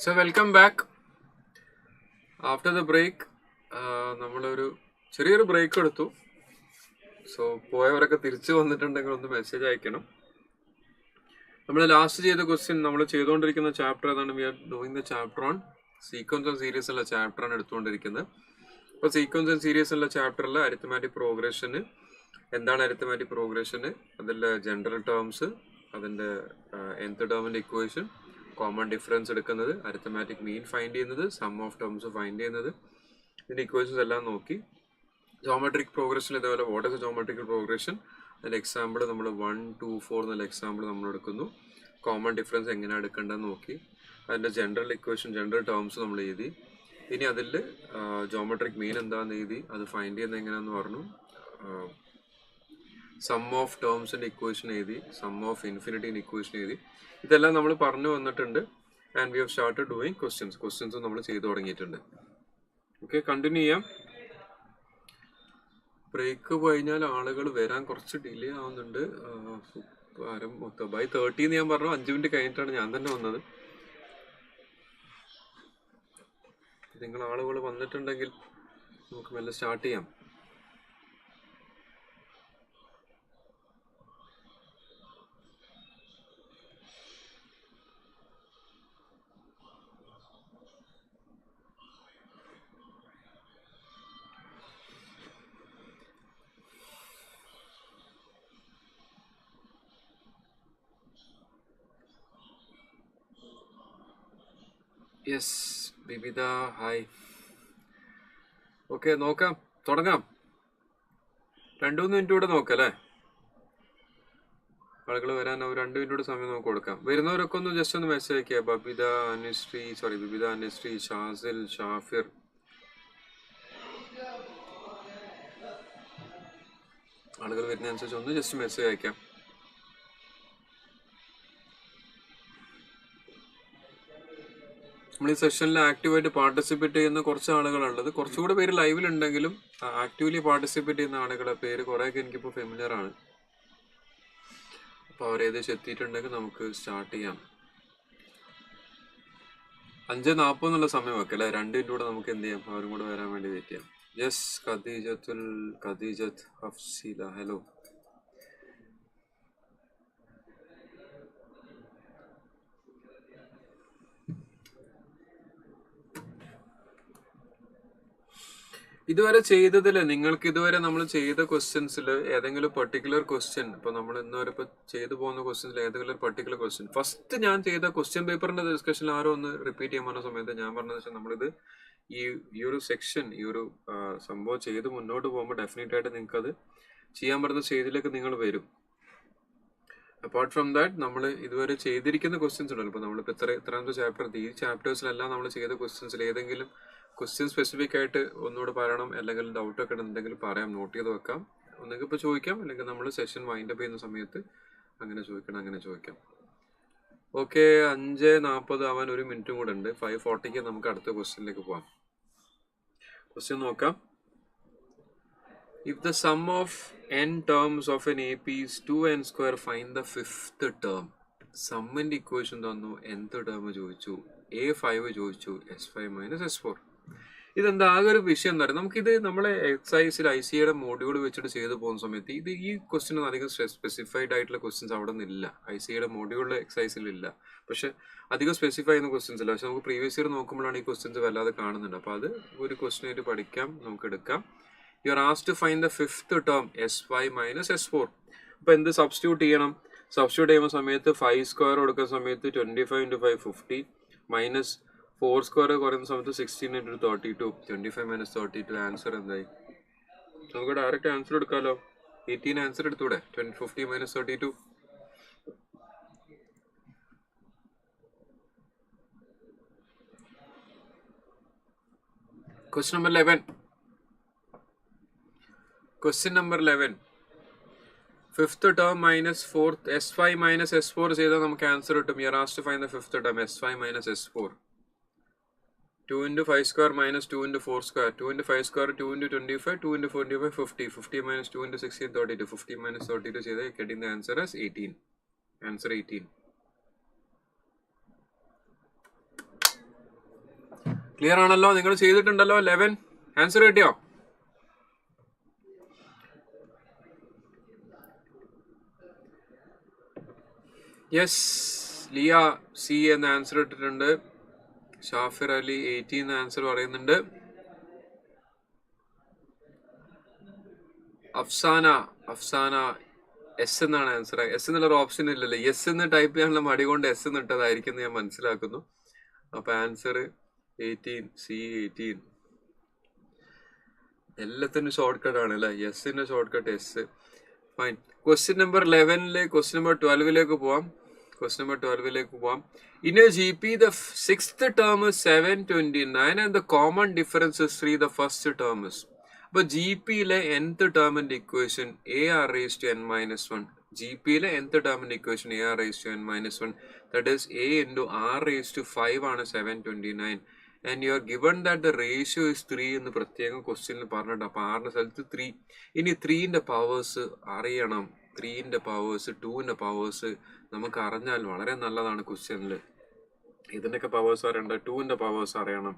So welcome back. After the break, നമ്മളൊരു ചെറിയൊരു ബ്രേക്ക് എടുത്തു. സോ പോയവരൊക്കെ തിരിച്ചു വന്നിട്ടുണ്ടെങ്കിൽ ഒന്ന് മെസ്സേജ് അയക്കണം. നമ്മൾ ലാസ്റ്റ് ചെയ്ത ക്വസ്റ്റ്യൻ നമ്മൾ ചെയ്തുകൊണ്ടിരിക്കുന്ന ചാപ്റ്റർ ഏതാണ്? We are doing the chapter on sequence and series ഉള്ള ചാപ്റ്ററാണ് എടുത്തുകൊണ്ടിരിക്കുന്നത്. അപ്പോൾ സീക്വൻസ് ആൻഡ് സീരീസ് ഉള്ള ചാപ്റ്ററിൽ അരിത്തമാറ്റിക് പ്രോഗ്രഷന് എന്താണ് അരിത്തമാറ്റിക് പ്രോഗ്രഷന്, അതിൻ്റെ ജനറൽ ടേംസ്, അതിൻ്റെ nth ടേമിൻ്റെ ഇക്വേഷൻ, കോമൺ ഡിഫറൻസ് എടുക്കുന്നത്, അരിത്തമാറ്റിക് മീൻ ഫൈൻഡ് ചെയ്യുന്നത്, സം ഓഫ് ടേംസ് ഫൈൻഡ് ചെയ്യുന്നത്, ഇതിൻ്റെ ഇക്വേഷൻസ് എല്ലാം നോക്കി. ജോമെട്രിക് പ്രോഗ്രഷൻ ഇതേപോലെ what is A geometrical progression, അതിൻ്റെ എക്സാമ്പിൾ നമ്മൾ 1 2 4 എന്നുള്ള എക്സാമ്പിൾ നമ്മൾ എടുക്കുന്നു. കോമൺ ഡിഫറൻസ് എങ്ങനെയാണ് എടുക്കേണ്ടതെന്ന് നോക്കി. അതിൻ്റെ ജനറൽ ഇക്വേഷൻ, ജനറൽ ടേംസ് നമ്മൾ എഴുതി. ഇനി അതിൽ ജോമെട്രിക് മീൻ എന്താണെന്ന് എഴുതി. അത് ഫൈൻഡ് ചെയ്യുന്നത് എങ്ങനെയാണെന്ന് പറഞ്ഞു. സം ഓഫ് ടേംസിൻ്റെ ഇക്വേഷൻ എഴുതി, സം ഓഫ് ഇൻഫിനിറ്റിൻ്റെ ഇക്വേഷൻ എഴുതി. ഇതെല്ലാം നമ്മൾ പറഞ്ഞു വന്നിട്ടുണ്ട്. And we have started doing questions നമ്മൾ ചെയ്തു തുടങ്ങിയിട്ടുണ്ട്. ഓക്കെ, കണ്ടിന്യൂ ചെയ്യാം. ബ്രേക്ക് കഴിഞ്ഞാൽ ആളുകൾ വരാൻ കുറച്ച് ഡിലേ ആവുന്നുണ്ട്. ബൈ 30 ഞാൻ പറഞ്ഞു. 5 മിനിറ്റ് കഴിഞ്ഞിട്ടാണ് ഞാൻ തന്നെ വന്നത്. നിങ്ങൾ ആളുകൾ വന്നിട്ടുണ്ടെങ്കിൽ നമുക്ക് മെല്ലെ സ്റ്റാർട്ട് ചെയ്യാം. Yes Bibitha, hi. ഓക്കെ, നോക്കാം, തുടങ്ങാം. 2-3 മിനിറ്റ് കൂടെ നോക്കാം അല്ലേ? ആളുകൾ വരാൻ ഒരു 2 മിനിറ്റ് കൂടെ സമയം നമുക്ക് കൊടുക്കാം. വരുന്നവരൊക്കെ ഒന്ന് ജസ്റ്റ് ഒന്ന് മെസ്സേജ് അയക്കുക. ബിബിത, അനുശ്രീ, ഷാസിൽ, ഷാഫിർ. ആളുകൾ വരുന്നതനുസരിച്ച് ഒന്ന് ജസ്റ്റ് മെസ്സേജ് അയക്കാം. നമ്മൾ ഈ സെഷനിൽ ആക്റ്റീവായിട്ട് പാർട്ടിസിപ്പേറ്റ് ചെയ്യുന്ന കുറച്ച് ആളുകളുള്ളത്. കുറച്ചുകൂടെ പേര് ലൈവിലുണ്ടെങ്കിലും ആക്റ്റീവ്ലി പാർട്ടിസിപ്പേറ്റ് ചെയ്യുന്ന ആളുകളുടെ പേര് കുറേയൊക്കെ എനിക്കിപ്പോൾ ഫെമിലിയർ ആണ്. അപ്പോൾ അവരേകദേശം എത്തിയിട്ടുണ്ടെങ്കിൽ നമുക്ക് സ്റ്റാർട്ട് ചെയ്യാം. 5:40 എന്നുള്ള സമയം വെക്കാം അല്ലേ? 2 മിനിറ്റ് കൂടെ നമുക്ക് എന്ത് ചെയ്യാം, അവരും കൂടെ വരാൻ വേണ്ടി വെയിറ്റ് ചെയ്യാം. Yes, Khadeejath Hafseela, hello. ഇതുവരെ ചെയ്തതിൽ നിങ്ങൾക്ക് ഇതുവരെ നമ്മൾ ചെയ്ത ക്വസ്റ്റ്യൻസിൽ ഏതെങ്കിലും പെർട്ടിക്കുലർ ക്വസ്റ്റ്യൻ, ഇപ്പൊ നമ്മൾ ഇന്നുവരെ ഇപ്പൊ ചെയ്തു പോകുന്ന ക്വസ്റ്റ്യൻസിൽ ഏതെങ്കിലും പെർട്ടിക്കുലർ ക്വസ്റ്റ്യൻ ഫസ്റ്റ് ഞാൻ ചെയ്ത ക്വസ്റ്റ്യൻ പേപ്പറിന്റെ ഡിസ്കഷനിൽ ആരോ ഒന്ന് റിപ്പീറ്റ് ചെയ്യാൻ പറഞ്ഞ സമയത്ത് ഞാൻ പറഞ്ഞത് വെച്ചാൽ നമ്മളിത് ഈ ഒരു സെക്ഷൻ ഈ ഒരു സംഭവം ചെയ്ത് മുന്നോട്ട് പോകുമ്പോൾ ഡെഫിനറ്റ് ആയിട്ട് നിങ്ങൾക്ക് അത് ചെയ്യാൻ പറ്റുന്ന സ്റ്റേജിലേക്ക് നിങ്ങൾ വരും. അപ്പാർട്ട് ഫ്രം ദാറ്റ് നമ്മൾ ഇതുവരെ ചെയ്തിരിക്കുന്ന ക്വസ്റ്റ്യൻസ് ഉണ്ടല്ലോ, ഇപ്പൊ നമ്മളിപ്പോൾ ഇത്രാമത്തെ ചാപ്റ്റർ, ഈ ചാപ്റ്റേഴ്സിലെല്ലാം നമ്മൾ ചെയ്ത ക്വസ്റ്റ്യൻസിൽ ഏതെങ്കിലും ക്വസ്റ്റ്യൻ സ്പെസിഫിക് ആയിട്ട് ഒന്നുകൂടെ പറയണം, അല്ലെങ്കിൽ ഡൗട്ട് ഒക്കെ എന്തെങ്കിലും പറയാം, നോട്ട് ചെയ്ത് വെക്കാം, ഒന്നെങ്കിൽ ഇപ്പോൾ ചോദിക്കാം, അല്ലെങ്കിൽ നമ്മൾ സെഷൻ വൈൻഡപ്പ് ചെയ്യുന്ന സമയത്ത് അങ്ങനെ ചോദിക്കാം. ഓക്കെ, 5:40 ആവാൻ 1 മിനിറ്റും കൂടെ ഉണ്ട്. 5:40 നമുക്ക് അടുത്ത ക്വസ്റ്റ്യനിലേക്ക് പോവാം. ക്വസ്റ്റ്യൻ നോക്കാം. If the sum of n terms of an AP is 2n square, find the fifth term. സമ്മിന്റെ ഇക്വേഷൻ തന്നു, nth ടേം ചോദിച്ചു, A5 ചോദിച്ചു, S5 മൈനസ് S4. ഇതെന്താ ആകെ ഒരു വിഷയം എന്താ പറയുക, നമുക്കിത് നമ്മളെ എക്സസൈസിൽ ICയുടെ മോഡ്യൂൾ വെച്ചിട്ട് ചെയ്തു പോകുന്ന സമയത്ത് ഈ ക്വസ്റ്റ്യൻ അധികം സ്പെസിഫൈഡ് ആയിട്ടുള്ള ക്വസ്റ്റ്യൻസ് അവിടെ നിന്നില്ല, ICയുടെ മോഡ്യൂളിൽ എക്സസൈസിലില്ല. പക്ഷെ അധികം സ്പെസിഫൈ ചെയ്യുന്ന ക്വസ്റ്റ്യൻസ് ഇല്ല. പക്ഷെ നമുക്ക് പ്രീവിയസ് ഇയർ നോക്കുമ്പോഴാണ് ഈ ക്വസ്റ്റ്യൻസ് വല്ലാതെ കാണുന്നുണ്ട്. അപ്പോൾ അത് ഒരു ക്വസ്റ്റ്യൻ ആയിട്ട് പഠിക്കാം, നമുക്ക് എടുക്കാം. You are asked to find the fifth term, S5 minus S4. അപ്പോൾ എന്ത് സബ്സ്റ്റിറ്റ്യൂട്ട് ചെയ്യണം? സബ്സ്റ്റിറ്റ്യൂട്ട് ചെയ്യുന്ന സമയത്ത് 5 സ്ക്വയർ കൊടുക്കുന്ന സമയത്ത് 25 into 5 50 മൈനസ് 4 സ്ക്വയർ കുറയുന്ന സമയത്ത് 16 into 32, 25 minus 32. ആൻസർ എന്തായി? നമുക്ക് ഡയറക്റ്റ് ആൻസർ എടുക്കാമല്ലോ. 18 answer എടുത്തൂടെ? 50 minus 32. Question number 11. Question number 11. Fifth term minus fourth, S5 minus S4 ചെയ്താൽ നമുക്ക് ആൻസർ കിട്ടും. You are asked to find the fifth term, S5 minus S4. 2 into 5 square minus 2 into 4 square. 2 into 5 square, 2 into 25, 2 into 45, 50. 50 minus 2 into 16, 32. 50 minus 32 ചെയ്താൽ getting the answer as 18. Answer 18. Clear ആണല്ലോ? നിങ്ങൾ ചെയ്തിട്ടുണ്ടല്ലോ 11. ആൻസർ കിട്ടിയോ? യെസ്, ലിയ സി എന്ന ആൻസർ ഇട്ടിട്ടുണ്ട്. ഷാഫിർ അലി 18 ആൻസർ പറയുന്നുണ്ട്. അഫ്സാന എസ് എന്നാണ് ആൻസർ. എസ് എന്നുള്ളൊരു ഓപ്ഷൻ ഇല്ലല്ലോ. എസ് എന്ന് ടൈപ്പ് ചെയ്യാനുള്ള മടി കൊണ്ട് എസ് എന്ന് ഇട്ടതായിരിക്കും എന്ന് ഞാൻ മനസ്സിലാക്കുന്നു. അപ്പൊ ആൻസർ 18, C 18. എല്ലാത്തിനും ഷോർട്ട് കട്ട് ആണ് അല്ലേ? എസിന്റെ short cut S. Fine. Question number 11 question number 12 പോവാം. Question number 12 പോവാം. In a GP, the sixth term is 729 and the common difference is 3. The first term is. അപ്പോൾ GPയിലെ nth ടേമിന്റെ ഇക്വേഷൻ AR raised to n minus 1. GPയിലെ nth ടേമിന്റെ ഇക്വേഷൻ AR raised to n minus 1. That is A into R raised to 5 ആണ് 729. And you are given that the ratio is 3 എന്ന് പ്രത്യേകം ക്വസ്റ്റ്യനിൽ പറഞ്ഞിട്ട്. അപ്പോൾ ആറിന്റെ സ്ഥലത്ത് 3. ഇനി 3ന്റെ പവേഴ്സ് അറിയണം. 3ന്റെ പവേഴ്സ്, 2ന്റെ പവേഴ്സ് നമുക്ക് അറിഞ്ഞാൽ വളരെ നല്ലതാണ് ക്വസ്റ്റ്യനിൽ. ഇതിൻ്റെയൊക്കെ പവേഴ്സ് അറിയണ്ട. 2ന്റെ പവേഴ്സ് അറിയണം.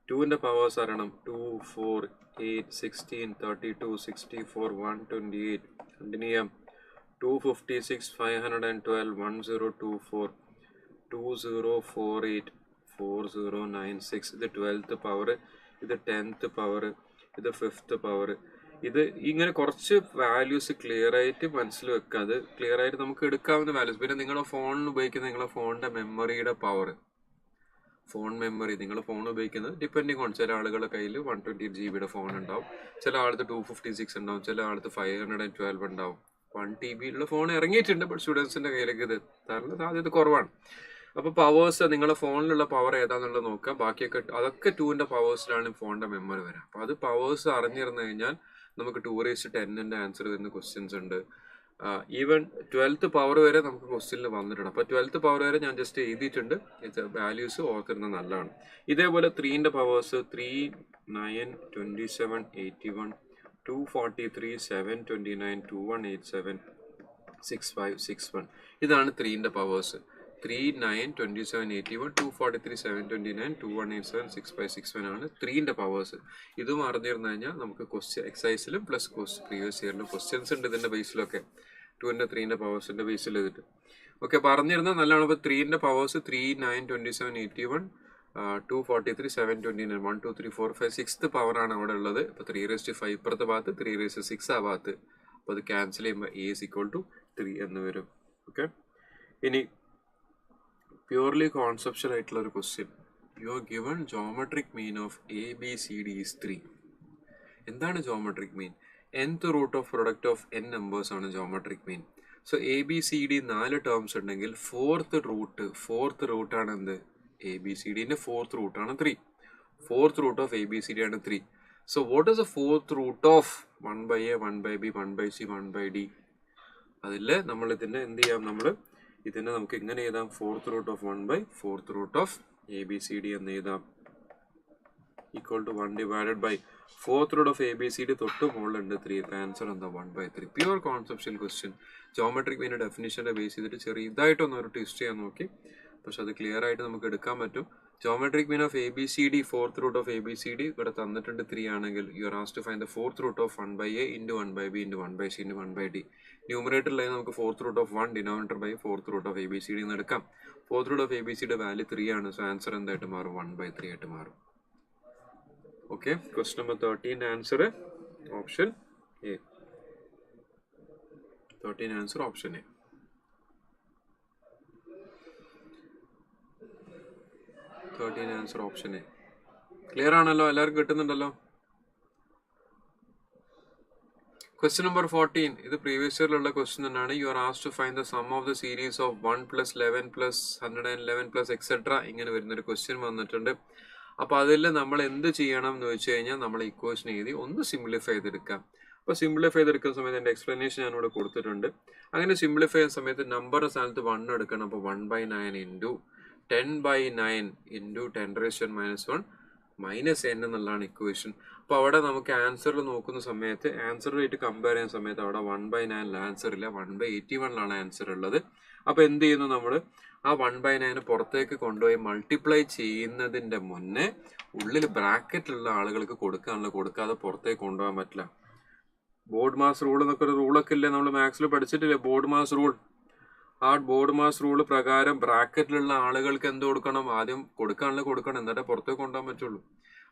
2ന്റെ പവേഴ്സ് അറിയണം. 2, 4, 8, 16, 32, 64, 128. കണ്ടിന്യൂ ചെയ്യാം. 256, 512, 1024, 2048, 4096. ഇത് 12th പവർ, ഇത് 10th പവർ, ഇത് 5th പവർ. ഇത് ഇങ്ങനെ കുറച്ച് വാല്യൂസ് ക്ലിയർ ആയിട്ട് മനസ്സിൽ വെക്കുക. അത് ക്ലിയർ ആയിട്ട് നമുക്ക് എടുക്കാവുന്ന വാല്യൂസ്. പിന്നെ നിങ്ങളുടെ ഫോണിൽ ഉപയോഗിക്കുന്ന നിങ്ങളുടെ ഫോണിന്റെ മെമ്മറിയുടെ പവർ, ഫോൺ മെമ്മറി നിങ്ങൾ ഫോൺ ഉപയോഗിക്കുന്നത് ഡിപ്പെൻഡിങ് ഓൺ. ചില ആളുകളുടെ കയ്യിൽ 128 GB ഫോൺ ഉണ്ടാവും, ചില ആൾക്ക് 256 ഉണ്ടാവും, ചില ആൾക്ക് 512 ഉണ്ടാവും. 1 TB ഉള്ള ഫോൺ ഇറങ്ങിയിട്ടുണ്ട്. ബട്ട് സ്റ്റുഡൻസിന്റെ കയ്യിലേക്ക് ഇത് എത്താനുള്ള സാധ്യത കുറവാണ്. അപ്പൊ പവേഴ്സ് നിങ്ങളുടെ ഫോണിലുള്ള പവർ ഏതാന്നുള്ളത് നോക്കുക. ബാക്കിയൊക്കെ അതൊക്കെ 2ന്റെ പവേഴ്സിലാണ് ഫോണിന്റെ മെമ്മറി വരാം. അപ്പൊ അത് പവേഴ്സ് അറിഞ്ഞിരുന്നു കഴിഞ്ഞാൽ നമുക്ക് 2/10 ആൻസർ വരുന്ന ക്വസ്റ്റ്യൻസ് ഉണ്ട്. ഈവൻ 12th പവർ വരെ നമുക്ക് ക്വസ്റ്റ്യനിൽ വന്നിട്ടുണ്ട്. അപ്പോൾ 12th പവർ വരെ ഞാൻ ജസ്റ്റ് എഴുതിയിട്ടുണ്ട്. ഇത് വാല്യൂസ് ഓർത്തിരുന്നത് നല്ലതാണ്. ഇതേപോലെ 3ന്റെ പവേഴ്സ് 3, 9, 27, 81, 243, 729, 2187, 6561. ഇതാണ് 3ന്റെ പവേഴ്സ്. 3, 9, 27, 81, 243, 729, 2187, 6561 ആണ് 3ന്റെ പവേഴ്സ്. ഇതും അറിഞ്ഞിരുന്നു കഴിഞ്ഞാൽ നമുക്ക് ക്വസ്റ്റ്യൻ എക്സസൈസിലും പ്ലസ് പ്രീവിയസ് ഇയറിലും ക്വസ്റ്റ്യൻസ് ഉണ്ട് ഇതിന്റെ ബേസിലൊക്കെ. 2ന്റെ 3ന്റെ പവേഴ്സിന്റെ ബേസിൽ ചെയ്തിട്ട് ഓക്കെ പറഞ്ഞിരുന്നത് നല്ലതാണ്. അപ്പോൾ 3ന്റെ പവേഴ്സ് 3, 9, 27, 81, 243, 729, 1, 2, 3, 4, 5, 6th പവറാണ് അവിടെ ഉള്ളത്. അപ്പോൾ 3/5 ഇപ്പുറത്തെ ഭാഗത്ത്, 3/6 ആ ഭാഗത്ത്. അപ്പോൾ അത് ക്യാൻസൽ ചെയ്യുമ്പോൾ A is equal to 3 എന്ന് വരും. ഓക്കെ, ഇനി പ്യൂർലി കോൺസെപ്ഷ്യൽ ആയിട്ടുള്ള ഒരു question. You are given geometric mean of ABCD is 3. എന്താണ് geometric mean? nth root of product of n numbers ആണ് geometric mean. So ABCD 4 terms ഉണ്ടെങ്കിൽ ഫോർത്ത് റൂട്ടാണ് എന്ത്? ABCDന്റെ ഫോർത്ത് റൂട്ടാണ് 3. ഫോർത്ത് റൂട്ട് ഓഫ് ABCD ആണ് 3. So what is the fourth root of 1/A, 1/B, 1/C, 1/D? അതിൽ നമ്മൾ ഇതിനെ എന്ത് ചെയ്യാം? ഇതിനെ നമുക്ക് ഇങ്ങനെ എഴുതാം. Fourth root of 1/4th root of ABCD എന്ന് എഴുതാം. Equal to 1 divided by fourth root of ABCD തൊട്ട് മുകളിലുണ്ട് 3. ആൻസർ എന്താ? 1/3. Pure conceptual question. ജോമെട്രിക് മീൻ്റെ ഡെഫിനിഷനെ ബേസ് ചെയ്തിട്ട് ചെറിയതായിട്ടൊന്ന് ഒരു ട്വിസ്റ്റ് ചെയ്യാൻ നോക്കി, പക്ഷെ അത് ക്ലിയർ ആയിട്ട് നമുക്ക് എടുക്കാൻ പറ്റും. Geometric mean of ABCD, fourth root of ABCD ഇവിടെ തന്നിട്ടുണ്ട് 3 ആണെങ്കിൽ you are asked to find the fourth root of 1/A into 1/B into 1/C into 1/D. ന്യൂമറേറ്ററിലായി നമുക്ക് fourth root of 1 denominator by fourth root of ABCD എന്ന് എടുക്കാം. Fourth root of ABCD value 3 ആണ്. സോ ആൻസർ എന്തായിട്ട് മാറും? 1/3 ആയിട്ട് മാറും. Okay, question number 13 answer option A. 13 answer option A. Answer option A. Clear ആണല്ലോ? എല്ലാവർക്കും കിട്ടുന്നുണ്ടല്ലോ? Question number 14. ഇത് പ്രീവിയസ് ഇയറിലുള്ള ക്വസ്റ്റ്യൻ തന്നെയാണ്. You are asked to find the sum of the series of 1 + 11 + 111 + etcetera. ഇങ്ങനെ വരുന്നൊരു ക്വസ്റ്റ്യൻ വന്നിട്ടുണ്ട്. അപ്പോൾ അതിൽ നമ്മൾ എന്ത് ചെയ്യണം എന്ന് വെച്ച് കഴിഞ്ഞാൽ നമ്മൾ ഇക്വേഷൻ എഴുതി ഒന്ന് സിംപ്ലിഫൈ ചെയ്തെടുക്കാം. അപ്പോൾ സിംപ്ലിഫൈ ചെയ്തെടുക്കുന്ന സമയത്ത് എൻ്റെ എക്സ്പ്ലനേഷൻ ഞാനിവിടെ കൊടുത്തിട്ടുണ്ട്. അങ്ങനെ സിംപ്ലിഫൈ ചെയ്യുന്ന സമയത്ത് നമ്പറിൻ്റെ സ്ഥാനത്ത് 1 എടുക്കണം. അപ്പോൾ 1/9 ഇൻറ്റു 10/9 ഇൻറ്റു 10⁻⁻1 - n എന്നുള്ളതാണ് ഇക്വേഷൻ. അപ്പോൾ അവിടെ നമുക്ക് ആൻസറിൽ നോക്കുന്ന സമയത്ത് ആൻസറുമായിട്ട് കമ്പയർ ചെയ്യുന്ന സമയത്ത് അവിടെ 1/9 ആൻസർ ഇല്ല, 1/81 ആൻസർ ഉള്ളത്. അപ്പോൾ എന്ത് ചെയ്യുന്നു? നമ്മൾ ആ 1/9 പുറത്തേക്ക് കൊണ്ടുപോയി മൾട്ടിപ്ലൈ ചെയ്യുന്നതിൻ്റെ മുന്നേ ഉള്ളിൽ ബ്രാക്കറ്റിലുള്ള ആളുകൾക്ക് കൊടുക്കാതെ പുറത്തേക്ക് കൊണ്ടുപോകാൻ പറ്റില്ല. ബോർഡ് മാസ് റൂൾ എന്നൊക്കെ ഒരു റൂളൊക്കെ ഇല്ലേ, നമ്മൾ മാത്സിൽ പഠിച്ചിട്ടില്ലേ? BODMAS rule. ആ ബോർഡ് മാസ് റൂൾ പ്രകാരം ബ്രാക്കറ്റിലുള്ള ആളുകൾക്ക് എന്ത് കൊടുക്കണം? ആദ്യം കൊടുക്കണം, എന്നിട്ടേ പുറത്തേക്ക് കൊണ്ടുപോകാൻ പറ്റുള്ളൂ.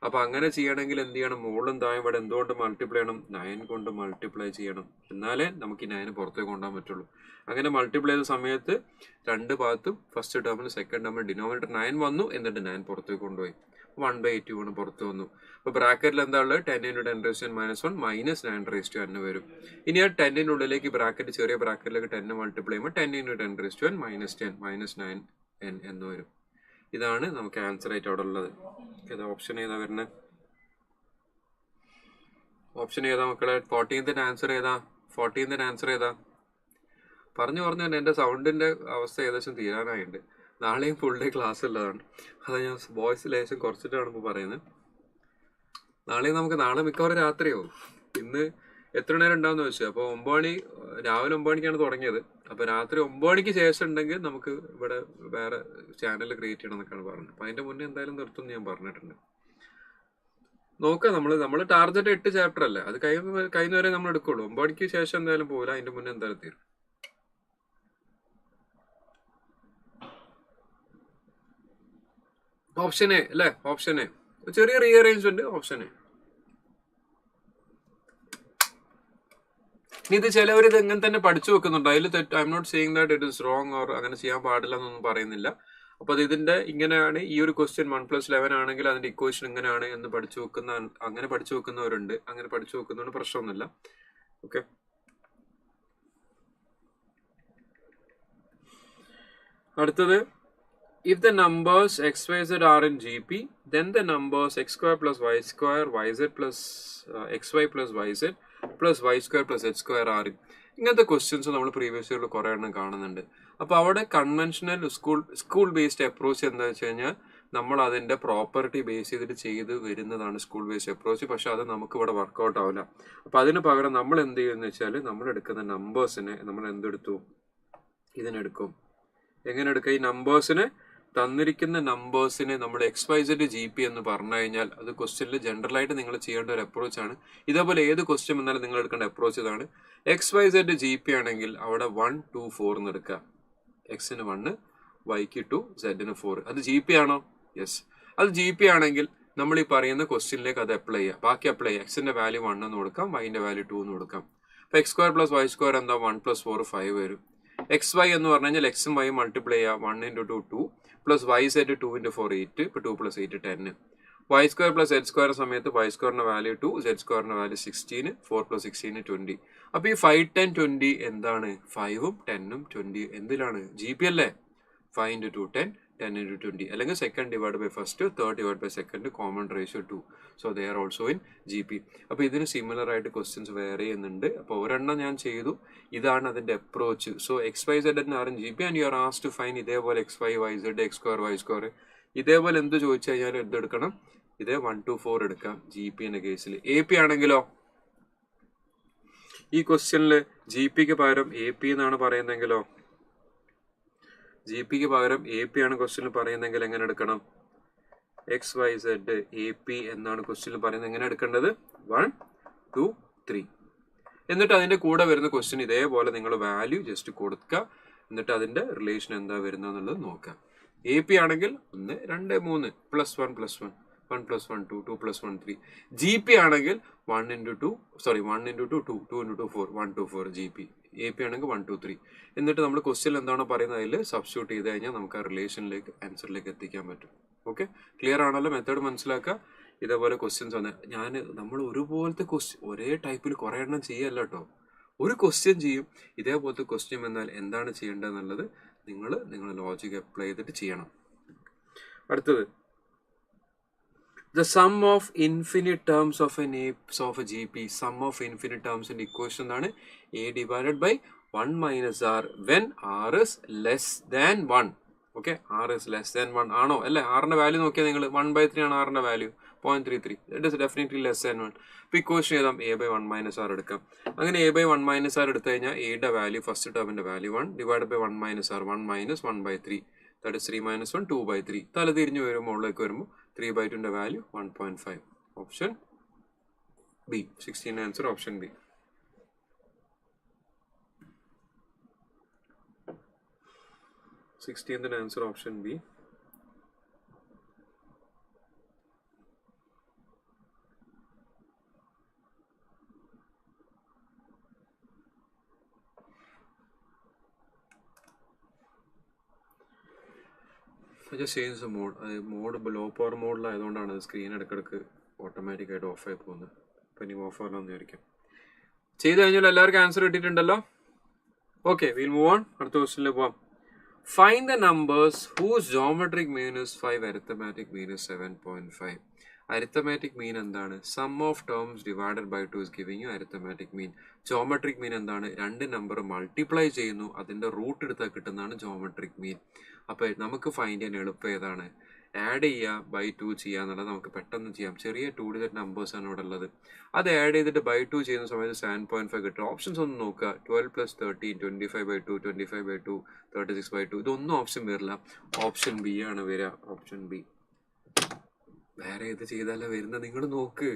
അപ്പൊ അങ്ങനെ ചെയ്യണമെങ്കിൽ എന്ത് ചെയ്യണം? മുകളിലും താഴെ ഇവിടെ എന്തുകൊണ്ട് മൾട്ടിപ്ലൈ ചെയ്യണം? 9 കൊണ്ട് മൾട്ടിപ്ലൈ ചെയ്യണം. എന്നാലേ നമുക്ക് ഈ 9 പുറത്തേക്ക് കൊണ്ടുപോകാൻ പറ്റുള്ളൂ. അങ്ങനെ മൾട്ടിപ്ലൈ ചെയ്ത സമയത്ത് രണ്ട് ഭാഗത്തും ഫസ്റ്റ് ടേമിൽ സെക്കൻഡ് ടേമിൽ ഡിനോമിനേറ്റർ 9 വന്നു, എന്നിട്ട് 9 പുറത്തേക്ക് കൊണ്ടുപോയി. 1/81 പുറത്ത് വന്നു. അപ്പൊ ബ്രാക്കറ്റിൽ എന്താ ഉള്ളത്? 10 × 10⁻⁻1 - 9⁻n വരും. ഇനി ആ 10-നുള്ളിലേക്ക് ബ്രാക്കറ്റ്, ചെറിയ ബ്രാക്കറ്റിലേക്ക് 10 മൾട്ടിപ്ലൈ ചെയ്യുമ്പോൾ 10 × 10⁻⁻10 - 9n എന്ന് വരും. ഇതാണ് നമുക്ക് ആൻസർ ആയിട്ട് അവിടെ ഉള്ളത്. ഓപ്ഷൻ ഏതാ വരുന്നത്? ഓപ്ഷൻ ഏതാ മക്കളെ? 14th ആൻസർ ഏതാ? 14th ആൻസർ ഏതാ? പറഞ്ഞു തന്നെ എൻ്റെ സൗണ്ടിന്റെ അവസ്ഥ ഏകദേശം തീരാനായിട്ടുണ്ട്. നാളെയും ഫുൾ ഡേ ക്ലാസ് ഉള്ളതാണ്. അത് ഞാൻ വോയിസ് ലേശം കുറച്ചിട്ടാണ് ഇപ്പോൾ പറയുന്നത്. നാളെ മിക്കവാറും രാത്രിയാവും. ഇന്ന് എത്ര നേരം ഉണ്ടാവുമെന്ന് വെച്ചാൽ, അപ്പോൾ 9 മണി, രാവിലെ 9 മണിക്കാണ് തുടങ്ങിയത്. അപ്പോൾ രാത്രി 9 മണിക്ക് ശേഷം ഉണ്ടെങ്കിൽ നമുക്ക് ഇവിടെ വേറെ ചാനൽ ക്രിയേറ്റ് ചെയ്യണം എന്നൊക്കെയാണ് പറഞ്ഞത്. അപ്പോൾ അതിൻ്റെ മുന്നേ എന്തായാലും നിർത്തും ഞാൻ പറഞ്ഞിട്ടുണ്ട്. നോക്കാം, നമ്മൾ ടാർഗറ്റ് 8 ചാപ്റ്റർ അല്ലേ, അത് കഴിയുന്നവരെ നമ്മൾ എടുക്കുള്ളൂ. 9 മണിക്ക് ശേഷം എന്തായാലും പോകില്ല, അതിൻ്റെ മുന്നേ എന്തായാലും തീരും. ഓപ്ഷൻ എ അല്ലേ? Option A. ചെറിയ റീഅറേഞ്ച്മെന്റ്. Option A. ഇനി ഇത് ചിലവർ ഇത് എങ്ങനെ തന്നെ പഠിച്ചു വെക്കുന്നുണ്ട്. അതിൽ തെറ്റ്. I M not saying that it is wrong or അങ്ങനെ ചെയ്യാൻ പാടില്ല എന്നൊന്നും പറയുന്നില്ല. അപ്പൊ അത് ഇതിന്റെ ഇങ്ങനെയാണ്. ഈ ഒരു ക്വസ്റ്റ്യൻ 1 + 11 ആണെങ്കിൽ അതിന്റെ ഇക്വേഷൻ ഇങ്ങനെയാണ് എന്ന് അങ്ങനെ പഠിച്ചു വെക്കുന്നവരുണ്ട്. അങ്ങനെ പഠിച്ചു വെക്കുന്നതുകൊണ്ട് പ്രശ്നമൊന്നുമില്ല. ഓക്കെ, അടുത്തത്. If the numbers x, y, z are in GP, then the numbers x² + y², yz plus xy plus yz plus y² plus h² are in. ഇങ്ങനത്തെ ക്വസ്റ്റ്യൻസ് നമ്മൾ പ്രീവിയസ് ഇയറിൽ കുറേ എണ്ണം കാണുന്നുണ്ട്. അപ്പോൾ അവിടെ കൺവെൻഷണൽ സ്കൂൾ ബേസ്ഡ് അപ്രോച്ച് എന്താ വെച്ച് കഴിഞ്ഞാൽ നമ്മൾ അതിൻ്റെ പ്രോപ്പർട്ടി ബേസ് ചെയ്തിട്ട് ചെയ്ത് വരുന്നതാണ് സ്കൂൾ ബേസ്ഡ് അപ്രോച്ച്. പക്ഷെ അത് നമുക്ക് ഇവിടെ വർക്കൗട്ട് ആവില്ല. അപ്പോൾ അതിന് പകരം നമ്മൾ എന്ത് ചെയ്യുമെന്ന് വെച്ചാൽ നമ്മൾ എടുക്കുന്ന നമ്പേഴ്സിനെ നമ്മൾ എന്തെടുത്തു? ഇതിനെടുക്കും. എങ്ങനെ എടുക്കുക? ഈ നമ്പേഴ്സിനെ, തന്നിരിക്കുന്ന നമ്പേഴ്സിനെ നമ്മൾ XYZ GP എന്ന് പറഞ്ഞു കഴിഞ്ഞാൽ അത് ക്വസ്റ്റ്യനിൽ ജനറലായിട്ട് നിങ്ങൾ ചെയ്യേണ്ട ഒരു അപ്രോച്ചാണ്. ഇതേപോലെ ഏത് ക്വസ്റ്റ്യൻ വന്നാലും നിങ്ങൾ എടുക്കേണ്ട അപ്രോച്ച് ഇതാണ്. XYZ GP ആണെങ്കിൽ അവിടെ 1, 2, 4 എന്ന് എടുക്കുക. എക്സിന് 1, വൈക്ക് 2, സെഡിന് 4. അത് GP ആണോ? യെസ്. അത് ജി പി ആണെങ്കിൽ നമ്മൾ ഈ പറയുന്ന ക്വസ്റ്റ്യനിലേക്ക് അത് അപ്ലൈ ചെയ്യുക. ബാക്കി അപ്ലൈ ചെയ്യുക. എക്സിന്റെ വാല്യൂ 1 എന്ന് കൊടുക്കാം, വൈന്റെ വാല്യൂ 2 എന്ന് കൊടുക്കാം. അപ്പൊ x square plus y square എന്താ 1 + 4 5 വരും. എക്സ് വൈ എന്ന് പറഞ്ഞു കഴിഞ്ഞാൽ എക്സും വൈ മൾട്ടിപ്ലൈ ചെയ്യുക. 1 × 2 2 പ്ലസ് വൈ സെറ്റ് 2 × 4 8. ഇപ്പൊ 2 + 8 10. Y square plus z square സമയത്ത് വൈ സ്ക്വയറിന്റെ വാല്യൂ 2, സെഡ് സ്ക്വയറിന്റെ വാല്യൂ 16, 4 + 16 20. അപ്പൊ ഈ 5 10 20 എന്താണ്? 5ഉം 10ഉം 20 എന്തിലാണ്? ജി പി അല്ലേ? 5 × 2 10, 10 × 20, അല്ലെങ്കിൽ second divide by first, third divide by second, common ratio 2. So they are also in G P. അപ്പൊ ഇതിന് സിമിലർ ആയിട്ട് ക്വസ്റ്റ്യൻസ് വേറെ ചെയ്യുന്നുണ്ട്. അപ്പൊ ഒരെണ്ണം ഞാൻ ചെയ്തു. ഇതാണ് അതിന്റെ approach. So X Y Z are in G P and you are asked to find ഇതേപോലെ X Y Y Z X square Y square. ഇതേപോലെ എന്ത് ചോദിച്ചു കഴിഞ്ഞാൽ എന്തെടുക്കണം? ഇതേ 1 to 4 എടുക്കാം ജി പി എന്ന കേസിൽ. എ പി ആണെങ്കിലോ ഈ ക്വസ്റ്റ്യനിൽ ജി പിക്ക് പകരം എ പി എന്നാണ് പറയുന്നെങ്കിലോ, ജി പിക്ക് പകരം എ പി ആണ് ക്വസ്റ്റ്യനിൽ പറയുന്നെങ്കിൽ എങ്ങനെ എടുക്കണം? X Y z A P എന്നാണ് ക്വസ്റ്റ്യനിൽ പറയുന്നത്. എങ്ങനെ എടുക്കേണ്ടത്? 1 2 3. എന്നിട്ട് അതിന്റെ കൂടെ വരുന്ന ക്വസ്റ്റ്യൻ ഇതേപോലെ നിങ്ങൾ വാല്യൂ ജസ്റ്റ് കൊടുക്കുക. എന്നിട്ട് അതിന്റെ റിലേഷൻ എന്താ വരുന്നത് എന്നുള്ളത് നോക്കാം. എ പി ആണെങ്കിൽ 1 2 3 +1 +1 1 + 1 2 2 + 1 3. ജി പി ആണെങ്കിൽ 1 × 2 1 × 2 2 2 × 2 4 1 to 4 G P. A P ആണെങ്കിൽ 1 2 3. എന്നിട്ട് നമ്മൾ ക്വസ്റ്റ്യൻ എന്താണോ പറയുന്നത് അതിൽ സബ്സ്റ്റിറ്റ്യൂട്ട് ചെയ്ത് കഴിഞ്ഞാൽ നമുക്ക് ആ റിലേഷനിലേക്ക് ആൻസറിലേക്ക് എത്തിക്കാൻ പറ്റും. ഓക്കെ, ക്ലിയർ ആണല്ലോ? മെത്തേഡ് മനസ്സിലാക്കുക. ഇതേപോലെ ക്വസ്റ്റ്യൻസ് വന്നാൽ നമ്മൾ ഒരുപോലത്തെ ക്വസ്റ്റ്യൻ ഒരേ ടൈപ്പിൽ കുറെ എണ്ണം ചെയ്യല്ല കേട്ടോ. ഒരു ക്വസ്റ്റ്യൻ ചെയ്യും. ഇതേപോലത്തെ ക്വസ്റ്റ്യൻ വന്നാൽ എന്താണ് ചെയ്യേണ്ടത് എന്നുള്ളത് നിങ്ങൾ ലോജിക് അപ്ലൈ ചെയ്തിട്ട് ചെയ്യണം. അടുത്തത്, the sum of infinite terms of a GP, sum of infinite terms in equation എന്താണ്? A divided by 1 minus R when R is less than 1. Okay, R is less than 1 ആണോ? അല്ലെ? ആറിന്റെ വാല്യൂ നോക്കിയാൽ നിങ്ങൾ 1/3 ആണ് ആറിന്റെ value, 0.33. It is definitely less than 1. ഇപ്പൊ ഇക്വേഷൻ ചെയ്താൽ A/1 minus R എടുക്കാം. അങ്ങനെ A/1 minus R എടുത്തു കഴിഞ്ഞാൽ എയുടെ വാല്യൂ, ഫസ്റ്റ് ടേമിന്റെ value 1 divide by 1 minus R, 1 minus 1/3. That is 3 minus 1 2/3. തല തിരിഞ്ഞു വരുമ്പോൾ മുകളിലേക്ക് വരുമ്പോൾ 3/2 value 1.5. Option B. 16 answer option B. Answer option B. Just change the mode low power മോഡിലായതുകൊണ്ടാണ് സ്ക്രീൻ ഇടയ്ക്കിടയ്ക്ക് ഓട്ടോമാറ്റിക്കായിട്ട് ഓഫായി പോകുന്നത്. അപ്പം ഇനി ഓഫ് ആണോ എന്ന് വിചാരിക്കാം. ചെയ്ത് കഴിഞ്ഞാൽ എല്ലാവർക്കും ആൻസർ കിട്ടിയിട്ടുണ്ടല്ലോ. Okay, will move on. അടുത്ത ക്വസ്റ്റ്യനിൽ പോവാം. Find the numbers whose geometric mean is 5, arithmetic mean is 7.5. Arithmetic mean എന്താണ്? Sum of terms divided by 2 is giving you arithmetic mean. Geometric mean എന്താണ്? രണ്ട് നമ്പർ മൾട്ടിപ്ലൈ ചെയ്യുന്നു, അതിന്റെ റൂട്ട് എടുത്താൽ കിട്ടുന്നതാണ് ജോമെട്രിക് മീൻ. അപ്പൊ നമുക്ക് ഫൈൻഡ് ചെയ്യാൻ എളുപ്പം ഏതാണ്? ആഡ് ചെയ്യുക, ബൈ 2 ചെയ്യുക എന്നുള്ളത് നമുക്ക് പെട്ടെന്ന് ചെയ്യാം. ചെറിയ 2 ഡിജിറ്റ് നമ്പേഴ്സ് ആണ് ഇവിടെ ഉള്ളത്. അത് ആഡ് ചെയ്തിട്ട് ബൈ 2 ചെയ്യുന്ന സമയത്ത് 7.5 കിട്ടും. ഓപ്ഷൻസ് ഒന്ന് നോക്കുക. 12 + 13, 25/2, 25/2, 36/2. ഇതൊന്നും ഓപ്ഷൻ വരില്ല. ഓപ്ഷൻ ബി ആണ് വരിക. Option B. വേറെ ഏത് ചെയ്താലേ വരുന്നത്? നിങ്ങൾ നോക്ക്.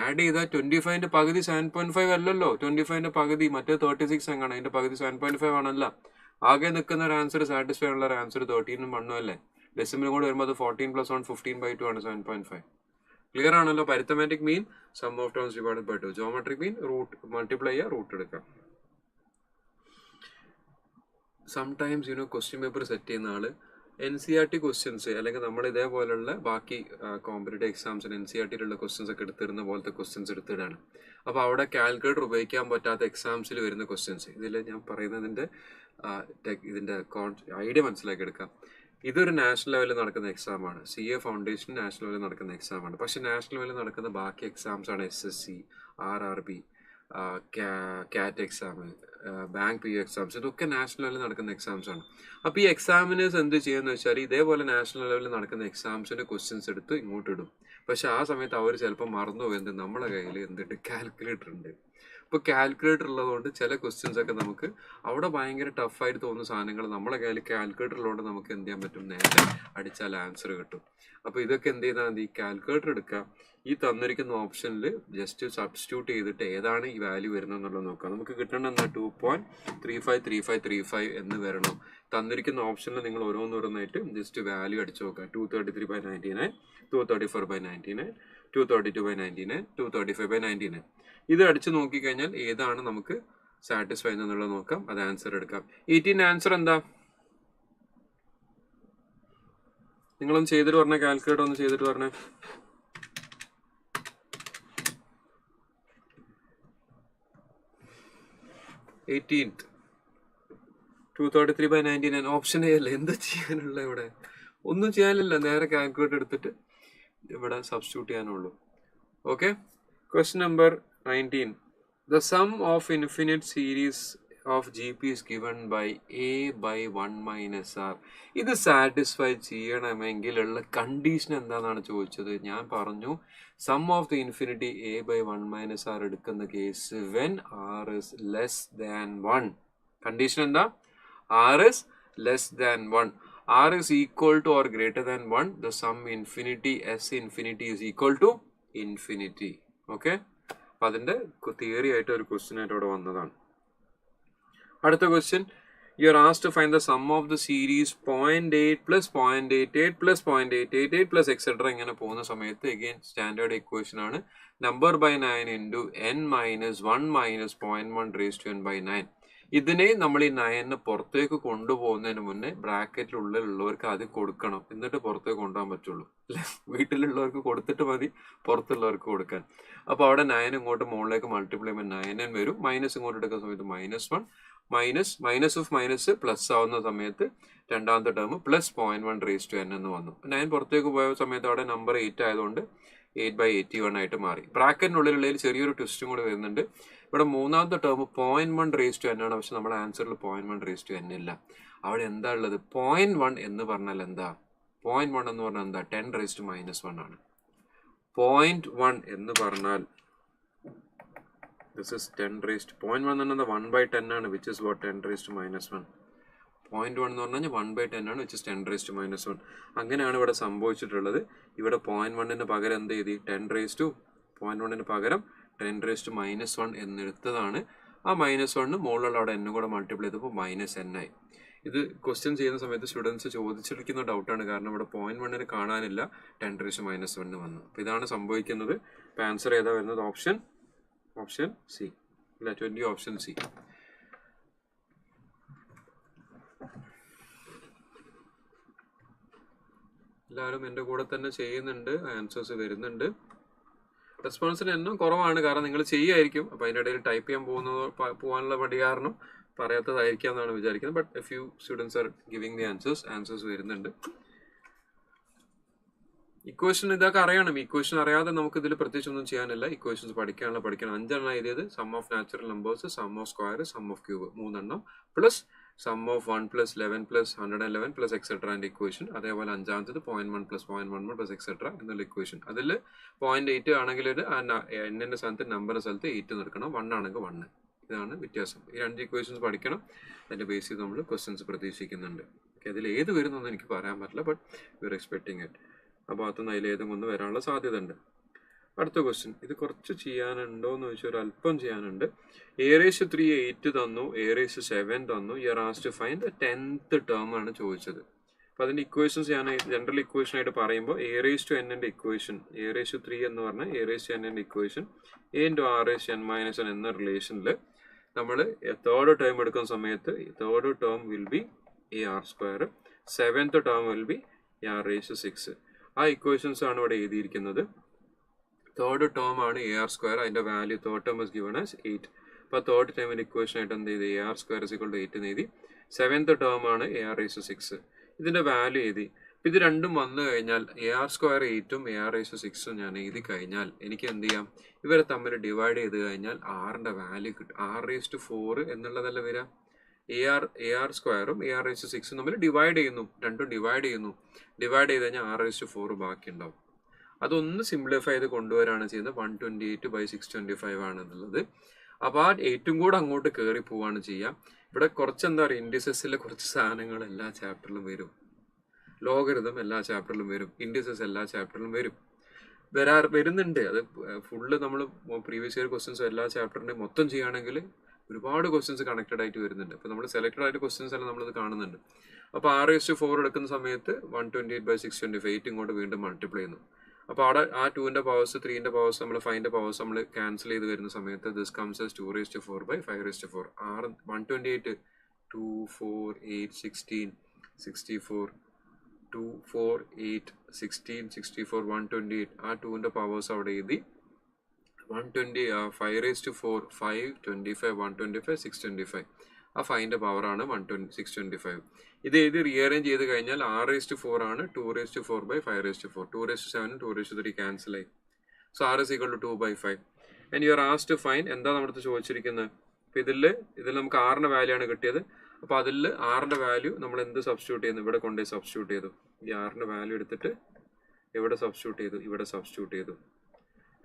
ആഡ് ചെയ്താൽ 25ന്റെ പകുതി 7.5 അല്ലല്ലോ. 25ന്റെ പകുതി മറ്റേ 36 എങ്ങാണ്. അതിന്റെ പകുതി 7.5 ആണല്ല. ആകെ നിൽക്കുന്ന ഒരു ആൻസർ, സാറ്റിസ്ഫൈ ഉള്ള ഒരു ആൻസർ 13ഉം 1ഉം അല്ലേ? ഡെസിമൽ കൂടെ വരുമ്പോൾ 14 + 1 15/2 ആണ് 7.5. ക്ലിയർ ആണല്ലോ? Arithmetic mean sum of terms divided by 2. Geometric mean root multiply ചെയ്യുക, റൂട്ട് എടുക്കാം. സംടൈംസ് ക്വസ്റ്റ്യൻ പേപ്പർ സെറ്റ് ചെയ്യുന്ന ആള് NCERT ക്വസ്റ്റ്യൻസ് അല്ലെങ്കിൽ നമ്മൾ ഇതേപോലുള്ള ബാക്കി കോമ്പറ്റേറ്റീവ് എക്സാംസിന് NCERTയിലുള്ള ക്വസ്റ്റ്യൻസ് ഒക്കെ എടുത്തിരുന്ന പോലത്തെ ക്വസ്റ്റ്യൻസ് എടുത്തിടാണ്. അപ്പോൾ അവിടെ കാൽക്കുലേറ്റർ ഉപയോഗിക്കാൻ പറ്റാത്ത എക്സാംസിൽ വരുന്ന ക്വസ്റ്റ്യൻസ്, ഇതിൽ ഞാൻ പറയുന്നതിന്റെ ഐഡിയ മനസ്സിലാക്കി എടുക്കാം. ഇതൊരു നാഷണൽ ലെവലിൽ നടക്കുന്ന എക്സാമാണ്. CA ഫൗണ്ടേഷൻ നാഷണൽ ലെവലിൽ നടക്കുന്ന എക്സാമാണ്. പക്ഷെ നാഷണൽ ലെവലിൽ നടക്കുന്ന ബാക്കി എക്സാംസ് ആണ് SSC, RRB, കാറ്റ് എക്സാം, ബാങ്ക് PO എക്സാംസ്. ഇതൊക്കെ നാഷണൽ ലെവലിൽ നടക്കുന്ന എക്സാംസ് ആണ്. അപ്പോൾ ഈ എക്സാമിനേഴ്സ് എന്ത് ചെയ്യുമെന്ന് വെച്ചാൽ ഇതേപോലെ നാഷണൽ ലെവലിൽ നടക്കുന്ന എക്സാംസിന്റെ ക്വസ്റ്റ്യൻസ് എടുത്ത് ഇങ്ങോട്ട് ഇടും. പക്ഷെ ആ സമയത്ത് അവർ ചിലപ്പോൾ മറന്നുപോയത് നമ്മളെ കയ്യിൽ എന്തിട്ട് കാൽക്കുലേറ്റർ ഉണ്ട്. ഇപ്പോൾ കാൽക്കുലേറ്റർ ഉള്ളതുകൊണ്ട് ചില ക്വസ്റ്റ്യൻസ് ഒക്കെ നമുക്ക് അവിടെ ഭയങ്കര ടഫായിട്ട് തോന്നുന്ന സാധനങ്ങൾ നമ്മളെ കയ്യിൽ കാൽക്കുലേറ്റർ ഉള്ളതുകൊണ്ട് നമുക്ക് എന്ത് ചെയ്യാൻ പറ്റും? നേരെ അടിച്ചാൽ ആൻസർ കിട്ടും. അപ്പോൾ ഇതൊക്കെ എന്ത് ചെയ്താൽ മതി? കാൽക്കുലേറ്റർ എടുക്കുക. ഈ തന്നിരിക്കുന്ന ഓപ്ഷനിൽ ജസ്റ്റ് സബ്സ്റ്റിറ്റ്യൂട്ട് ചെയ്തിട്ട് ഏതാണ് ഈ വാല്യൂ വരുന്നത് എന്നുള്ളത് നോക്കാം. നമുക്ക് കിട്ടേണ്ട എന്താ 2.353535 എന്ന് വരണം. തന്നിരിക്കുന്ന ഓപ്ഷനിൽ നിങ്ങൾ ഓരോന്നോരോന്നായിട്ട് ജസ്റ്റ് വാല്യൂ അടിച്ചു നോക്കുക. 233/99, 234/99, 232/99, 235/99. ഇത് അടിച്ചു നോക്കിക്കഴിഞ്ഞാൽ ഏതാണ് നമുക്ക് സാറ്റിസ്ഫൈ എന്നുള്ളത് നോക്കാം. അത് ആൻസർ എടുക്കാം. 18 ആൻസർ എന്താ? നിങ്ങളൊന്ന് ചെയ്തിട്ട് പറഞ്ഞ, കാൽക്കുലേറ്റർ ഒന്ന് ചെയ്തിട്ട് പറഞ്ഞേ. 18th 233/99 ഓപ്ഷൻ എ അല്ലേ? എന്താ ചെയ്യാനുള്ള? ഇവിടെ ഒന്നും ചെയ്യാനില്ല, നേരെ കാൽക്കുലേറ്റർ എടുത്തിട്ട് ഇവിടെ സബ്സ്റ്റിറ്റ്യൂട്ട് ചെയ്യാനുള്ളൂ. Okay, question number 19. The sum of infinite series of GP is given by A by 1 minus R. ഇത് സാറ്റിസ്ഫൈ ചെയ്യണമെങ്കിലുള്ള കണ്ടീഷൻ എന്താണെന്നാണ് ചോദിച്ചത്. ഞാൻ പറഞ്ഞു sum of the infinity A by 1 minus R എടുക്കുന്ന case when R is less than 1. Condition എന്താ? R is less than 1. R is equal to or greater than 1. The sum infinity S infinity is equal to infinity. Okay, അപ്പം അതിൻ്റെ തിയറി ആയിട്ട് ഒരു ക്വസ്റ്റ്യൻ ആയിട്ട് അവിടെ വന്നതാണ്. അടുത്ത question, you are asked to find the sum of the series 0.8 plus 0.88 plus 0.888 plus etcetera ഇങ്ങനെ പോകുന്ന സമയത്ത് എഗെയിൻ സ്റ്റാൻഡേർഡ് ഇക്വേഷൻ ആണ് number by 9 into n minus 1 minus 0.1 raise to n by 9. ഇതിനെ നമ്മൾ ഈ 9 പുറത്തേക്ക് കൊണ്ടുപോകുന്നതിന് മുന്നേ ബ്രാക്കറ്റിനുള്ളിലുള്ളവർക്ക് ആദ്യം കൊടുക്കണം, എന്നിട്ട് പുറത്തേക്ക് കൊണ്ടുപോകാൻ പറ്റുള്ളൂ. അല്ലെ, വീട്ടിലുള്ളവർക്ക് കൊടുത്തിട്ട് മതി പുറത്തുള്ളവർക്ക് കൊടുക്കാൻ. അപ്പോൾ അവിടെ 9 ഇങ്ങോട്ട് മുകളിലേക്ക് മൾട്ടിപ്ലൈ ചെയ്യുമ്പോൾ 9n വരും. മൈനസ് ഇങ്ങോട്ട് എടുക്കുന്ന സമയത്ത് -1, മൈനസ് ഓഫ് മൈനസ് പ്ലസ് ആവുന്ന സമയത്ത് രണ്ടാമത്തെ term plus 0.1 raise to n എന്ന് വന്നു. 9 പുറത്തേക്ക് പോയ സമയത്ത് അവിടെ നമ്പർ 8 ആയതുകൊണ്ട് 8/81 ആയിട്ട് മാറി. ബ്രാക്കറ്റിനുള്ളിലുള്ളതിൽ ചെറിയൊരു ട്വിസ്റ്റും കൂടി വരുന്നുണ്ട്. ഇവിടെ മൂന്നാമത്തെ ടേം 0.1 റേസ് ടു n ആണ്, പക്ഷെ നമ്മുടെ ആൻസറിൽ 0.1 റേസ് ടു n ഇല്ല. അവിടെ എന്താ ഉള്ളത്? 0.1 എന്ന് പറഞ്ഞാൽ എന്താ? 0.1 എന്ന് പറഞ്ഞാൽ എന്താ? 10 റേസ് ടു -1 ആണ്. 0.1 എന്ന് പറഞ്ഞാൽ this is 10 raised 0.1 എന്ന് പറഞ്ഞാൽ 1/10 ആണ്, which is what 10 raised to -1. 0.1 എന്ന് പറഞ്ഞാൽ 1/10 ആണ്, which is 10 raised to -1. അങ്ങനെയാണ് ഇവിടെ സംഭവിച്ചിട്ടുള്ളത്. ഇവിടെ 0.1ന് പകരം എന്ത് ചെയ്തി? 0.1ന് പകരം 10 raised to -1 എന്നെടുത്തതാണ്. ആ -1 മുകളിലുള്ള അവിടെ n കൂടെ മൾട്ടിപ്ലൈ ചെയ്തപ്പോൾ -n ആയി. ഇത് ക്വസ്റ്റ്യൻ ചെയ്യുന്ന സമയത്ത് സ്റ്റുഡൻസ് ചോദിച്ചിരിക്കുന്ന ഡൗട്ടാണ്, കാരണം ഇവിടെ 0.1ന് കാണാനില്ല, 10 raised to -1 വന്നു. അപ്പോൾ ഇതാണ് സംഭവിക്കുന്നത്. അപ്പോൾ ആൻസർ ഏതാ വരുന്നത്? ഓപ്ഷൻ സി അല്ല, 20 ഓപ്ഷൻ സി. എല്ലാവരും എൻ്റെ കൂടെ തന്നെ ചെയ്യുന്നുണ്ട്, ആൻസേഴ്സ് വരുന്നുണ്ട്. റെസ്പോൺസിന് എണ്ണം കുറവാണ്, കാരണം നിങ്ങൾ ചെയ്യായിരിക്കും. അപ്പോൾ അതിൻ്റെ ഇടയിൽ ടൈപ്പ് ചെയ്യാൻ പോകാനുള്ള മടി കാരണം പറയാത്തതായിരിക്കാം എന്നാണ് വിചാരിക്കുന്നത്. But A few students are giving the answers വരുന്നുണ്ട്. ഇക്വേഷൻ ഇതൊക്കെ അറിയണം. ഇക്വേഷൻ അറിയാതെ നമുക്ക് ഇതിൽ പ്രത്യേകിച്ച് ഒന്നും ചെയ്യാനില്ല. ഇക്വേഷൻസ് പഠിക്കണം. 5 എഴുതിയത് sum of natural numbers, sum of square, sum of cube 3 plus sum of 1 plus 11 plus 111 plus etcetera and equation. അതേപോലെ 5ാമത്തത് 0.1 പ്ലസ് 0.11 പ്ലസ് എക്സെട്ര എന്നുള്ള ഇക്വേഷൻ. അതിൽ 0.8 ആണെങ്കിൽ എന്നിന്റെ സ്ഥാനത്ത് നമ്പറിന്റെ സ്ഥലത്ത് 8 നിൽക്കണം, 1 ആണെങ്കിൽ 1. ഇതാണ് വ്യത്യാസം. ഈ 2 ഇക്വേഷൻസ് പഠിക്കണം. അതിന്റെ ബേസ് ചെയ്ത് നമ്മൾ ക്വസ്റ്റ്യൻസ് പ്രതീക്ഷിക്കുന്നുണ്ട്. അതിൽ ഏത് വരുന്നൊന്നും എനിക്ക് പറയാൻ പറ്റില്ല, but we are expecting it. ആ ഭാഗത്തുനിന്ന് അതിലേതും ഒന്ന് വരാനുള്ള സാധ്യത ഉണ്ട്. അടുത്ത ക്വസ്റ്റ്യൻ, ഇത് കുറച്ച് ചെയ്യാനുണ്ടോ എന്ന് ചോദിച്ചാൽ ഒരു അല്പം ചെയ്യാനുണ്ട്. A⁵3 8 തന്നു, A⁵7 തന്നു. You are asked to find the 10th term ആണ് ചോദിച്ചത്. അപ്പോൾ അതിൻ്റെ ഇക്വേഷൻസ് ഞാൻ ജനറൽ ഇക്വേഷൻ ആയിട്ട് പറയുമ്പോൾ A⁵n ഇക്വേഷൻ, A⁵3 എന്ന് പറഞ്ഞാൽ A⁵n ഇക്വേഷൻ A × R⁻n−1 എന്ന റിലേഷനിൽ നമ്മൾ തേർഡ് ടേം എടുക്കുന്ന സമയത്ത് third term will B AR², 7th term will B AR⁶. ആ ഇക്വേഷൻസ് ആണ് ഇവിടെ എഴുതിയിരിക്കുന്നത്. തേർഡ് ടേം ആണ് AR², അതിൻ്റെ value third term is given as 8. അപ്പോൾ തേർഡ് ടേമിൻ്റെ ഇക്വേഷൻ ആയിട്ട് എന്ത് ചെയ്ത് AR² = 8 എന്ന് എഴുതി. 7th ടേം ആണ് AR⁶. ഇതിൻ്റെ വാല്യൂ എഴുതി. അപ്പോൾ ഇത് രണ്ടും വന്നു കഴിഞ്ഞാൽ AR² 8ഉം AR⁶ഉം ഞാൻ എഴുതി കഴിഞ്ഞാൽ എനിക്ക് എന്ത് ചെയ്യാം? ഇവരെ തമ്മിൽ ഡിവൈഡ് ചെയ്ത് കഴിഞ്ഞാൽ R-ന്റെ വാല്യൂ കിട്ടും. R⁴ എന്നുള്ളതല്ല വരിക. AR² AR⁶ഉം തമ്മിൽ ഡിവൈഡ് ചെയ്യുന്നു, രണ്ടും ഡിവൈഡ് ചെയ്യുന്നു. ഡിവൈഡ് ചെയ്ത് കഴിഞ്ഞാൽ R⁴ ബാക്കി ഉണ്ടാവും. അതൊന്ന് സിംപ്ലിഫൈ ചെയ്ത് കൊണ്ടുവരാണ് ചെയ്യുന്നത്. 128/625 ആണെന്നുള്ളത്. അപ്പോൾ ആ 8ഉം കൂടെ അങ്ങോട്ട് കയറി പോവാണ് ചെയ്യുക. ഇവിടെ കുറച്ച് എന്താ പറയുക, ഇൻഡിസസിലെ കുറച്ച് സാധനങ്ങൾ എല്ലാ ചാപ്റ്ററിലും വരും. ലോഗരിതം എല്ലാ ചാപ്റ്ററിലും വരും, ഇൻഡിസസ് എല്ലാ ചാപ്റ്ററിലും വരും. വരുന്നുണ്ട്. അത് ഫുള്ള് നമ്മൾ പ്രീവിയസ് ഇയർ ക്വസ്റ്റ്യൻസ് എല്ലാ ചാപ്റ്ററിൻ്റെയും മൊത്തം ചെയ്യുകയാണെങ്കിൽ ഒരുപാട് ക്വസ്റ്റ്യൻസ് കണക്റ്റഡ് ആയിട്ട് വരുന്നുണ്ട്. അപ്പോൾ നമ്മൾ സെലക്റ്റഡ് ആയിട്ട് ക്വസ്റ്റ്യൻസ് എല്ലാം നമ്മളത് കാണുന്നുണ്ട്. അപ്പോൾ 6:4 എടുക്കുന്ന സമയത്ത് 128/625 8 ഇങ്ങോട്ട് വീണ്ടും മൾട്ടിപ്ലൈ ചെയ്യുന്നു. അപ്പോൾ അവിടെ ആ 2ന്റെ പവേഴ്സ് 3ന്റെ പവേഴ്സ് നമ്മൾ 5ന്റെ പവേഴ്സ് നമ്മൾ ക്യാൻസൽ ചെയ്ത് വരുന്ന സമയത്ത് ദിസ് കംസ് ആസ് 2^4/5^4. 128 2 4 8 16 64 2 4 8 16 64 128 ആ 2ന്റെ പവേഴ്സ് അവിടെ എഴുതി 120 5^4 5 25 125 625 ആ 5ന്റെ പവറാണ് 625. ഇത് എഴുതി റീഅറേഞ്ച് ചെയ്ത് കഴിഞ്ഞാൽ 6:4 ആണ് 2^4/5^4. 2^7 2^3 ക്യാൻസൽ ആയി. So R is equal to 2/5. And you are asked to find എന്താ നമ്മുടെ ചോദിച്ചിരിക്കുന്നത്. അപ്പോൾ ഇതിൽ നമുക്ക് R-ന്റെ വാല്യൂ ആണ് കിട്ടിയത്. അപ്പോൾ അതിൽ R-ന്റെ വാല്യൂ നമ്മൾ എന്ത് സബ്സ്റ്റിറ്റ്യൂട്ട് ചെയ്യുന്നു, ഇവിടെ കൊണ്ടുപോയി സബ്സ്റ്റിറ്റ്യൂട്ട് ചെയ്തു. ഈ R-ന്റെ വാല്യൂ എടുത്തിട്ട് എവിടെ സബ്സ്റ്റിറ്റ്യൂട്ട് ചെയ്തു, ഇവിടെ സബ്സ്റ്റിറ്റ്യൂട്ട് ചെയ്തു.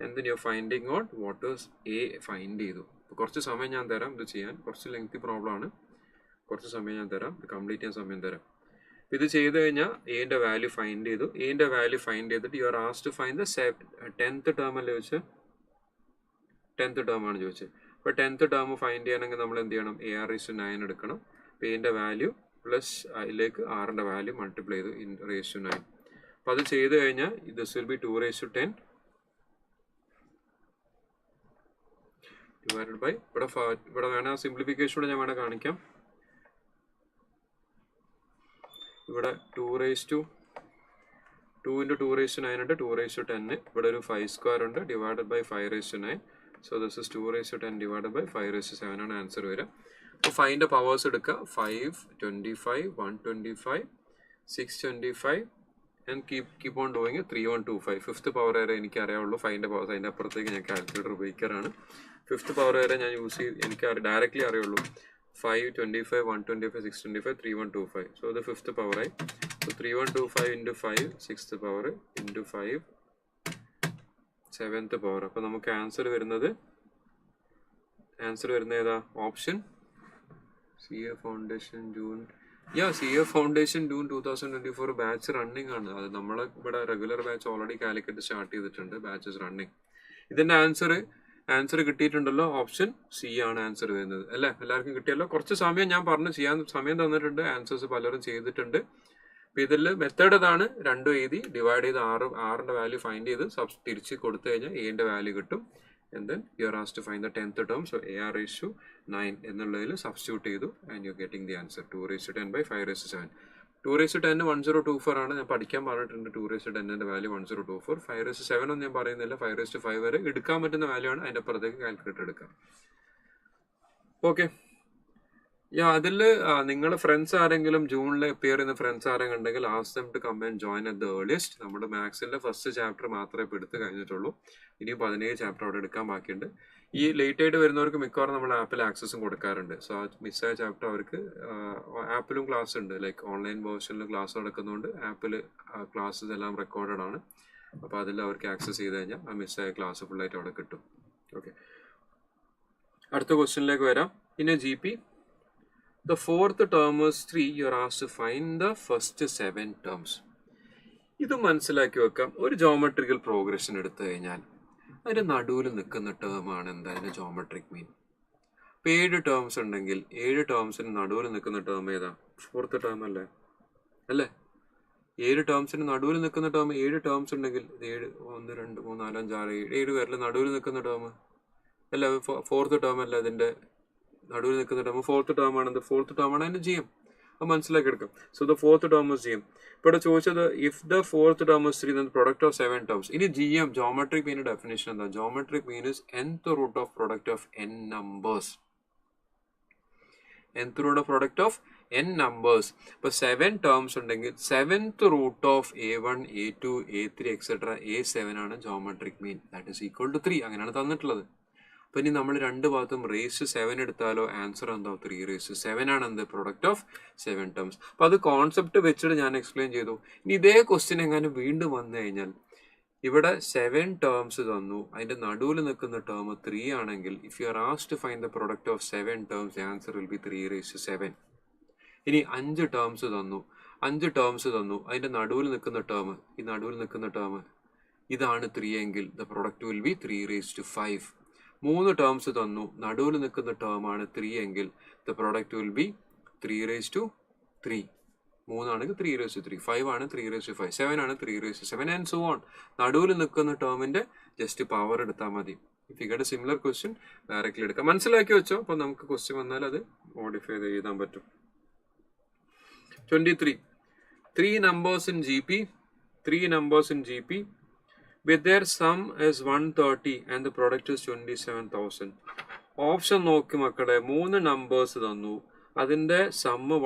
And then U finding out what is A find ചെയ്തു. അപ്പോൾ കുറച്ച് സമയം ഞാൻ തരാം ഇത് ചെയ്യാൻ, കുറച്ച് ലെങ്തി പ്രോബ്ലം ആണ്. കുറച്ച് സമയം ഞാൻ തരാം, ഇത് കംപ്ലീറ്റ് ചെയ്യാൻ സമയം തരാം. ഇത് ചെയ്ത് കഴിഞ്ഞാൽ എന്റെ വാല്യൂ ഫൈൻഡ് ചെയ്തു. എന്റെ വാല്യൂ ഫൈൻഡ് ചെയ്തിട്ട് you are asked to find the 10th term അല്ലേ ചോദിച്ചത്, 10th ടേം ആണ് ചോദിച്ചത്. അപ്പോൾ 10th ടേം ഫൈൻഡ് ചെയ്യണമെങ്കിൽ നമ്മൾ എന്ത് ചെയ്യണം, AR⁹9 എടുക്കണം. അപ്പോൾ എന്റെ വാല്യൂ പ്ലസ് അതിലേക്ക് R-ന്റെ വാല്യൂ മൾട്ടിപ്ലൈ ചെയ്തു (9). അപ്പോൾ അത് ചെയ്ത് കഴിഞ്ഞാൽ this will be 2^10 divided by ഇവിടെ വേണം സിംപ്ലിഫിക്കേഷൻ കൂടെ ഞാൻ വേണം കാണിക്കാം. ഇവിടെ 2 into 2^9 ഉണ്ട്, 2^10. ഇവിടെ ഒരു 5² ഉണ്ട് divided by 5^9. So this is 2^10 divided by 5^7 ആണ് ആൻസർ വരിക. അപ്പോൾ 5ന്റെ പവേഴ്സ് എടുക്കുക. 5 25 125 625 and keep on doing 3125. 5th power വരെ എനിക്ക് അറിയാവുള്ളൂ. 5ന്റെ പവേഴ്സ് അതിൻ്റെ അപ്പുറത്തേക്ക് ഞാൻ കാൽക്കുലേറ്റർ ഉപയോഗിക്കാറാണ്. 5th പവർ വരെ ഞാൻ യൂസ് ചെയ്ത് എനിക്ക് ഡയറക്റ്റ്ലി അറിയുള്ളൂ. 5 25 125 625 3125. So the 5th power ആയി. So 3125 into 5 6th power into 5 7th power. അപ്പോൾ നമുക്ക് ആൻസർ വരുന്നത് ഏതാ option CA foundation June. CA foundation June 2024 batch running ആണ്. അത് നമ്മളെ ഇവിടെ regular batch already Calicut start ചെയ്തിട്ടുണ്ട്, ബാച്ചസ് റണ്ണിങ്. ഇതിന്റെ ആൻസർ കിട്ടിയിട്ടുണ്ടല്ലോ, ഓപ്ഷൻ C ആണ് ആൻസർ വരുന്നത് അല്ലേ. എല്ലാവർക്കും കിട്ടിയല്ലോ. കുറച്ച് സമയം ഞാൻ പറഞ്ഞു ചെയ്യാൻ സമയം തന്നിട്ടുണ്ട്, ആൻസേഴ്സ് പലരും ചെയ്തിട്ടുണ്ട്. അപ്പൊ ഇതിൽ മെത്തേഡ് ഇതാണ്, രണ്ടും എഴുതി ഡിവൈഡ് ചെയ്ത് R-ന്റെ വാല്യൂ ഫൈൻഡ് ചെയ്ത് തിരിച്ച് കൊടുത്തു കഴിഞ്ഞാൽ A-ന്റെ വാല്യൂ കിട്ടും. And then you are asked to find the 10th term. So AR⁹9 എന്നുള്ളതിൽ സബ്സ്റ്റിറ്റ്യൂട്ട് ചെയ്തു and you getting the answer 2^10/5^7. 2^10 1024 ആണ്. ഞാൻ പഠിക്കാൻ പറഞ്ഞിട്ടുണ്ട് 2^10ന്റെ വാല്യൂ 1024. 5^7 ഒന്നും ഞാൻ പറയുന്നില്ല, 5^5 വരെ എടുക്കാൻ പറ്റുന്ന വാല്യൂ ആണ്. അതിന്റെ അപ്പുറത്തേക്ക് കാൽക്കുലേറ്റർ എടുക്കാം. ഓക്കെ. അതിൽ നിങ്ങളുടെ ഫ്രണ്ട്സ് ആരെങ്കിലും ജൂണിൽ അപ്പിയർ ചെയ്യുന്ന ഫ്രണ്ട്സ് ആരെങ്കിലും ഉണ്ടെങ്കിൽ ask them to come and join at the earliest. നമ്മുടെ മാത്സിന്റെ ഫസ്റ്റ് ചാപ്റ്റർ മാത്രമേ ഇപ്പോൾ എടുത്ത് കഴിഞ്ഞിട്ടുള്ളൂ. ഇനിയും 17 ചാപ്റ്റർ അവിടെ എടുക്കാൻ ബാക്കിയുണ്ട്. ഈ ലേറ്റ് ആയിട്ട് വരുന്നവർക്ക് മിക്കവാറും നമ്മൾ ആപ്പിൽ ആക്സസും കൊടുക്കാറുണ്ട്. സോ മിസ്സായ ചാപ്റ്റർ അവർക്ക് ആപ്പിലും ക്ലാസ് ഉണ്ട്, ലൈക്ക് ഓൺലൈൻ വേർഷനിൽ ക്ലാസ് നടക്കുന്നതുകൊണ്ട് ആപ്പിൽ ക്ലാസ്സസ് എല്ലാം റെക്കോർഡഡ് ആണ്. അപ്പോൾ അതിൽ അവർക്ക് ആക്സസ് ചെയ്ത് കഴിഞ്ഞാൽ ആ മിസ്സായ ക്ലാസ് ഫുള്ളായിട്ട് അവിടെ കിട്ടും. ഓക്കെ, അടുത്ത ക്വസ്റ്റ്യനിലേക്ക് വരാം. ഇനി GP the 4th term is 3. You are asked to find the first 7 terms. ഇത് മനസ്സിലാക്കി വെക്കാം. ഒരു ജോമെട്രിക്കൽ പ്രോഗ്രഷൻ എടുത്തു കഴിഞ്ഞാൽ അതിന്റെ നടുവിൽ നിൽക്കുന്ന ടേം ആണ് എന്തായാലും ജോമെട്രിക് മീൻ. 7 ടേംസ് ഉണ്ടെങ്കിൽ 7 ടേംസിന് നടുവിൽ നിൽക്കുന്ന ടേം ഏതാ? 4th ടേം അല്ലേ? 7 ടേംസിന് നടുവിൽ നിൽക്കുന്ന ടേം, 7 ടേംസ് ഉണ്ടെങ്കിൽ 7 1 2 3 4 5 6 7 പേരിൽ നടുവിൽ നിൽക്കുന്ന ടേം അല്ല 4th ടേം അല്ല, അതിന്റെ നടുവിൽ നിൽക്കുന്ന ടേം 4th ടേം ആണ്. 4th ടേം ആണ് അതിന്റെ GM. അത് മനസ്സിലാക്കി എടുക്കാം. So the 4th term is GM. ഇവിടെ ചോദിച്ചത് if the 4th term is 3 then the product of 7 terms. ഇനി GM ജോമെട്രിക് മീൻ ഡെഫിനേഷൻ എന്താ? Geometric mean is nth root of product of n numbers. nth root of product of n numbers. ഇപ്പൊ 7 ടേംസ് ഉണ്ടെങ്കിൽ 7th root of A1 A2 A3 etc. A7 ആണ് geometric mean. That is equal to 3. അങ്ങനെയാണ് തന്നിട്ടുള്ളത്. അപ്പൊ ഇനി നമ്മൾ രണ്ട് ഭാഗത്തും raise-7 എടുത്താലോ ആൻസർ എന്താവും? 3^7 ആണ് എന്ത്? Product of 7 terms. അപ്പൊ അത് കോൺസെപ്റ്റ് വെച്ചിട്ട് ഞാൻ എക്സ്പ്ലെയിൻ ചെയ്തു. ഇനി ഇതേ ക്വസ്റ്റ്യൻ എങ്ങാനും വീണ്ടും വന്നു കഴിഞ്ഞാൽ ഇവിടെ 7 ടേംസ് തന്നു, അതിന്റെ നടുവിൽ നിൽക്കുന്ന ടേം 3 ആണെങ്കിൽ if you are asked to find the product of 7 terms answer will be 3^7. ഇനി 5 ടേംസ് തന്നു, അതിന്റെ നടുവിൽ നിൽക്കുന്ന ടേം, ഈ നടുവിൽ നിൽക്കുന്ന ടേം ഇതാണ് 3 എങ്കിൽ the product will be 3/5. 3 terms തന്നു, നടുവിൽ നിൽക്കുന്ന ടേം ആണ് 3 എങ്കിൽ ദ പ്രൊഡക്റ്റ് വിൽ ബി 3/3. 3 ആണെങ്കിൽ 3/3, 5 ആണ് 3/5, 7 ആണ് 3/7 ആൻഡ് സോ ഓൺ. നടുവിൽ നിൽക്കുന്ന ടേമിന്റെ ജസ്റ്റ് പവർ എടുത്താൽ മതി. If you get A similar question directly എടുക്കാം. മനസ്സിലാക്കി വെച്ചോ, അപ്പൊ നമുക്ക് ക്വസ്റ്റ്യൻ വന്നാൽ അത് മോഡിഫൈ ചെയ്ത് എഴുതാൻ പറ്റും. 23. 3 numbers in GP. 3 numbers in GP with their sum is 130 and the product is 27,000. Option നോക്കി മക്കളെ, 3 നമ്പേഴ്സ് തന്നു, അതിന്റെ സമ്മ്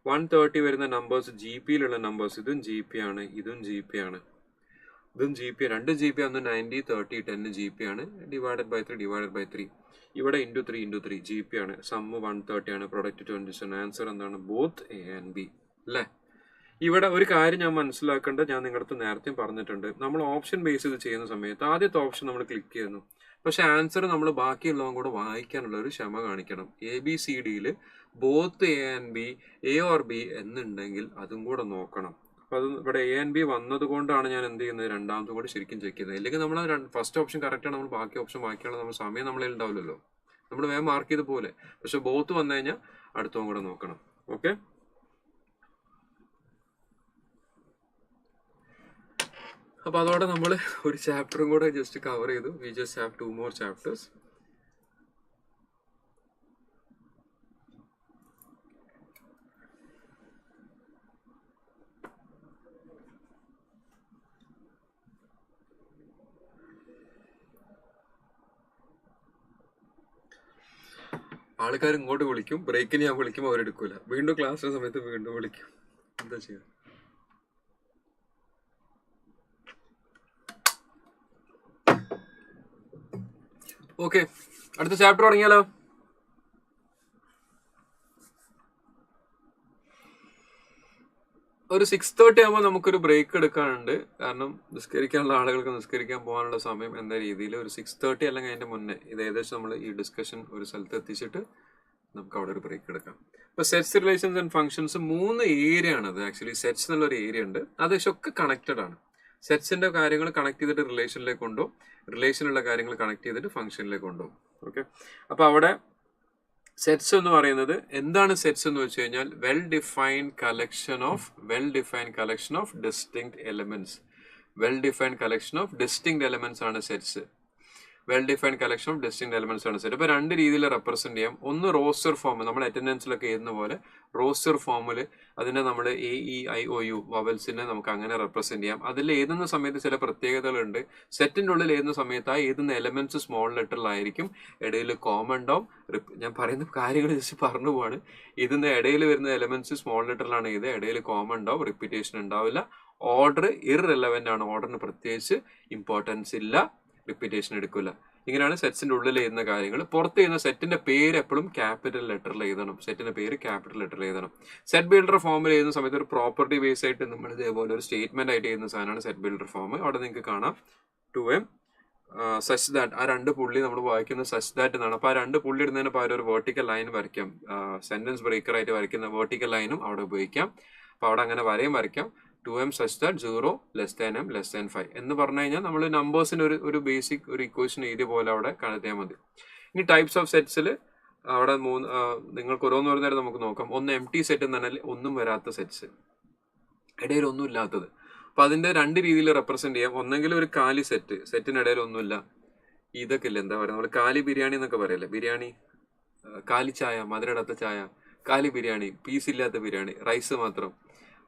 130 വരുന്ന നമ്പേഴ്സ് GPയിലുള്ള നമ്പേഴ്സ്. ഇതും GP ആണ്, ഇതും GP ആണ്, ഇതും GP. 2 GP ആണ്, 90 30 10 GP ആണ്. /3 ഇവിടെ ×3 GP ആണ്. സമ്മ് 130 ആണ്, പ്രൊഡക്റ്റ് 27. ആൻസർ എന്താണ്? ബോത്ത് A and B അല്ലേ? ഇവിടെ ഒരു കാര്യം ഞാൻ മനസ്സിലാക്കേണ്ടത്, ഞാൻ നിങ്ങളുടെ നേരത്തെ പറഞ്ഞിട്ടുണ്ട്, നമ്മൾ ഓപ്ഷൻ ബേസ് ചെയ്ത് ചെയ്യുന്ന സമയത്ത് ആദ്യത്തെ ഓപ്ഷൻ നമ്മൾ ക്ലിക്ക് ചെയ്യുന്നു, പക്ഷെ ആൻസർ നമ്മൾ ബാക്കിയുള്ളതും കൂടെ വായിക്കാനുള്ള ഒരു ക്ഷമ കാണിക്കണം. ABCDയിൽ both A and B, A or B എന്നുണ്ടെങ്കിൽ അതും കൂടെ നോക്കണം. അപ്പൊ അത് ഇവിടെ A and B വന്നത് കൊണ്ടാണ് ഞാൻ എന്ത് ചെയ്യുന്നത്, രണ്ടാമതും കൂടെ ശരിക്കും ചെക്ക് ചെയ്യുന്നത്. അല്ലെങ്കിൽ നമ്മൾ ഫസ്റ്റ് ഓപ്ഷൻ കറക്റ്റ് ആണ്, നമ്മൾ ബാക്കി ഓപ്ഷൻ വായിക്കാനുള്ള നമ്മൾ സമയം നമ്മളെ ഉണ്ടാവില്ലല്ലോ, നമ്മൾ വേഗം മാർക്ക് ചെയ്ത് പോലെ. പക്ഷെ ബോത്ത് വന്നു കഴിഞ്ഞാൽ അടുത്തതും കൂടെ നോക്കണം. ഓക്കെ, അപ്പൊ അതോടെ നമ്മൾ ഒരു ചാപ്റ്ററും കൂടെ ജസ്റ്റ് കവർ ചെയ്തു. We just have 2 more chapters. ആൾക്കാർ ഇങ്ങോട്ട് വിളിക്കും, ബ്രേക്കിന് ഞാൻ വിളിക്കും, അവരെടുക്കൂല. വീണ്ടും ക്ലാസ്സിന്റെ സമയത്ത് വീണ്ടും വിളിക്കും. എന്താ ചെയ്യാ? ഓക്കെ, അടുത്ത ചാപ്റ്റർ തുടങ്ങിയാലോ? ഒരു 6:30 ആകുമ്പോൾ നമുക്കൊരു ബ്രേക്ക് എടുക്കാനുണ്ട്. കാരണം നിസ്കരിക്കാനുള്ള ആളുകൾക്ക് നിസ്കരിക്കാൻ പോകാനുള്ള സമയം എന്ന രീതിയിൽ ഒരു 6:30 അല്ലെങ്കിൽ അതിന്റെ മുന്നേ ഇത് ഏകദേശം നമ്മൾ ഈ ഡിസ്കഷൻ ഒരു സ്ഥലത്ത് എത്തിച്ചിട്ട് നമുക്ക് അവിടെ ഒരു ബ്രേക്ക് എടുക്കാം. ഇപ്പൊ sets, relations and functions 3 area ആണ്. അത് ആക്ച്വലി സെറ്റ്സ് എന്നുള്ളൊരു ഏരിയ ഉണ്ട്, അത് ഒക്കെ കണക്റ്റഡ് ആണ്. സെറ്റ്സിന്റെ കാര്യങ്ങൾ കണക്ട് ചെയ്തിട്ട് റിലേഷനിലേക്ക് കൊണ്ടുപോകും, റിലേഷനുള്ള കാര്യങ്ങൾ കണക്ട് ചെയ്തിട്ട് ഫംഗ്ഷനിലേക്ക് കൊണ്ടുപോകും. ഓക്കെ, അപ്പൊ അവിടെ സെറ്റ്സ് എന്ന് പറയുന്നത് എന്താണ്? സെറ്റ്സ് എന്ന് വെച്ച് കഴിഞ്ഞാൽ well defined collection of distinct elements. Well defined collection of distinct elements ആണ് sets. Well defined collection of distinct elements ആണ് സെറ്റ്. ഇപ്പൊ 2 രീതിയിൽ റെപ്രസെന്റ് ചെയ്യാം. ഒന്ന് റോസ്റ്റർ ഫോം, നമ്മൾ അറ്റൻഡൻസിലൊക്കെ എഴുതുന്ന പോലെ റോസ്റ്റർ ഫോമിൽ അതിനെ നമ്മൾ AEIOU വവൽസിനെ നമുക്ക് അങ്ങനെ റെപ്രസെന്റ് ചെയ്യാം. അതിൽ എഴുതുന്ന സമയത്ത് ചില പ്രത്യേകതകളുണ്ട്. സെറ്റിന്റെ ഉള്ളിൽ എഴുതുന്ന സമയത്ത് ആ എഴുതുന്ന എലമെന്റ്സ് സ്മോൾ ലെറ്ററിലായിരിക്കും, ഇടയിൽ കോമൺ ഉണ്ടാവും. ഞാൻ പറയുന്ന കാര്യങ്ങൾ ജസ്റ്റ് പറഞ്ഞു പോവാണ്. ഇതിന്റെ ഇടയിൽ വരുന്ന എലമെന്റ്സ് സ്മോൾ ലെറ്ററിലാണ് എഴുതുക, ഇടയിൽ കോമൺ ഉണ്ടാവും, റിപ്പീറ്റേഷൻ ഉണ്ടാവില്ല. ഓർഡർ ഇറെലവന്റ് ആണ്, ഓർഡറിന് പ്രത്യേകിച്ച് ഇമ്പോർട്ടൻസ് ഇല്ല, റിപ്പീറ്റേഷൻ എടുക്കില്ല. ഇങ്ങനെയാണ് സെറ്റ്സിന്റെ ഉള്ളിൽ എഴുതുന്ന കാര്യങ്ങൾ. പുറത്ത് ചെയ്യുന്ന സെറ്റിന്റെ പേര് എപ്പോഴും ക്യാപിറ്റൽ ലെറ്ററിൽ എഴുതണം. സെറ്റിന്റെ പേര് ക്യാപിറ്റൽ ലെറ്ററിൽ എഴുതണം. സെറ്റ് ബിൽഡർ ഫോമിൽ എഴുതുന്ന സമയത്ത് ഒരു പ്രോപ്പർട്ടി ബേസ് ആയിട്ട് നമ്മൾ ഇതേപോലെ ഒരു സ്റ്റേറ്റ്മെന്റ് ആയിട്ട് എഴുതുന്ന സാധനമാണ് സെറ്റ് ബിൽഡർ ഫോം. അവിടെ നിങ്ങൾക്ക് കാണാം 2M സച്ച് ദാറ്റ്. ആ 2 പുള്ളി നമ്മൾ വായിക്കുന്നത് സച്ച് ദാറ്റ് എന്നാണ്. അപ്പൊ ആ 2 പുള്ളി ഇടുന്നതിന് പകരം ഒരു വെർട്ടിക്കൽ ലൈൻ വരയ്ക്കാം. സെന്റൻസ് ബ്രേക്കർ ആയിട്ട് വരയ്ക്കുന്ന വെർട്ടിക്കൽ ലൈനും അവിടെ ഉപയോഗിക്കാം. അപ്പൊ അവിടെ അങ്ങനെ വരയ്ക്കാം. 2M such that 0 less than M less than 5 എന്ന് പറഞ്ഞു കഴിഞ്ഞാൽ നമ്മൾ നമ്പേഴ്സിന് ഒരു ബേസിക് ഒരു ഇക്വേഷൻ എഴുതിയ പോലെ അവിടെ കണ്ടെത്തിയാൽ മതി. ഇനി ടൈപ്സ് ഓഫ് സെറ്റ്സിൽ അവിടെ നിങ്ങൾക്ക് ഓരോന്ന് പറഞ്ഞാൽ നമുക്ക് നോക്കാം. ഒന്ന് empty സെറ്റ് എന്ന് പറഞ്ഞാൽ ഒന്നും വരാത്ത സെറ്റ്സ്, ഇടയിൽ ഒന്നും ഇല്ലാത്തത്. അപ്പൊ അതിന്റെ 2 രീതിയിൽ റെപ്രസെന്റ് ചെയ്യാം. ഒന്നെങ്കിൽ ഒരു കാലി സെറ്റ്, സെറ്റിനിടയിൽ ഒന്നുമില്ല. ഇതൊക്കെ ഇല്ല, എന്താ പറയുക, നമ്മൾ കാലി ബിരിയാണി എന്നൊക്കെ പറയല്ലേ, ബിരിയാണി, കാലി ചായ, മധുരടാത്ത ചായ, കാലി ബിരിയാണി, പീസ് ഇല്ലാത്ത ബിരിയാണി, റൈസ് മാത്രം,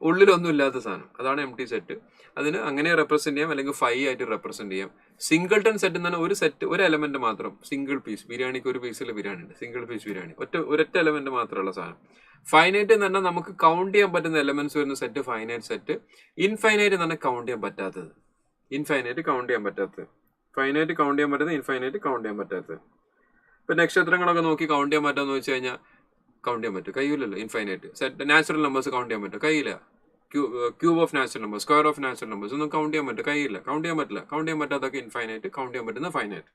ഉള്ളിലൊന്നും ഇല്ലാത്ത സാധനം, അതാണ് എംടി സെറ്റ്. അതിന് അങ്ങനെ റെപ്രസെന്റ് ചെയ്യാം, അല്ലെങ്കിൽ 5 ആയിട്ട് റെപ്രസെന്റ് ചെയ്യാം. സിംഗിൾട്ടൺ സെറ്റ് എന്ന് പറഞ്ഞാൽ ഒരു സെറ്റ്, ഒരു എലമെന്റ് മാത്രം, സിംഗിൾ പീസ്. ബിരിയാണിക്ക് ഒരു പീസിൽ ബിരിയാണി ഉണ്ട്, സിംഗിൾ പീസ് ബിരിയാണി, ഒരൊറ്റ എലമെന്റ് മാത്രമുള്ള സാധനം. ഫൈനൈറ്റ് എന്ന് പറഞ്ഞാൽ നമുക്ക് കൗണ്ട് ചെയ്യാൻ പറ്റുന്ന എലമെന്റ്സ് വരുന്ന സെറ്റ് ഫൈനൈറ്റ് സെറ്റ്. ഇൻഫൈനൈറ്റ് എന്ന് പറഞ്ഞാൽ കൗണ്ട് ചെയ്യാൻ പറ്റാത്തത്, ഇൻഫൈനൈറ്റ് കൗണ്ട് ചെയ്യാൻ പറ്റാത്തത്, ഫൈനൈറ്റ് കൗണ്ട് ചെയ്യാൻ പറ്റുന്നത്, ഇൻഫൈനൈറ്റ് കൗണ്ട് ചെയ്യാൻ പറ്റാത്തത്. ഇപ്പൊ നക്ഷത്രങ്ങളൊക്കെ നോക്കി കൗണ്ട് ചെയ്യാൻ പറ്റാന്ന് വെച്ച് കഴിഞ്ഞാൽ കൗണ്ട് ചെയ്യാൻ പറ്റും, കഴിയില്ലല്ലോ. Infinite set natural numbers count ചെയ്യാൻ പറ്റും, കഴിയില്ല. Cube of natural numbers, square of natural numbers ഒന്നും കൗണ്ട് ചെയ്യാൻ പറ്റും, കഴിയില്ല, കൗണ്ട് ചെയ്യാൻ പറ്റില്ല. കൗണ്ട് ചെയ്യാൻ പറ്റാത്തൊക്കെ ഇൻഫൈനൈറ്റ്, കൗണ്ട് ചെയ്യാൻ പറ്റുന്ന ഫൈനൈറ്റ്.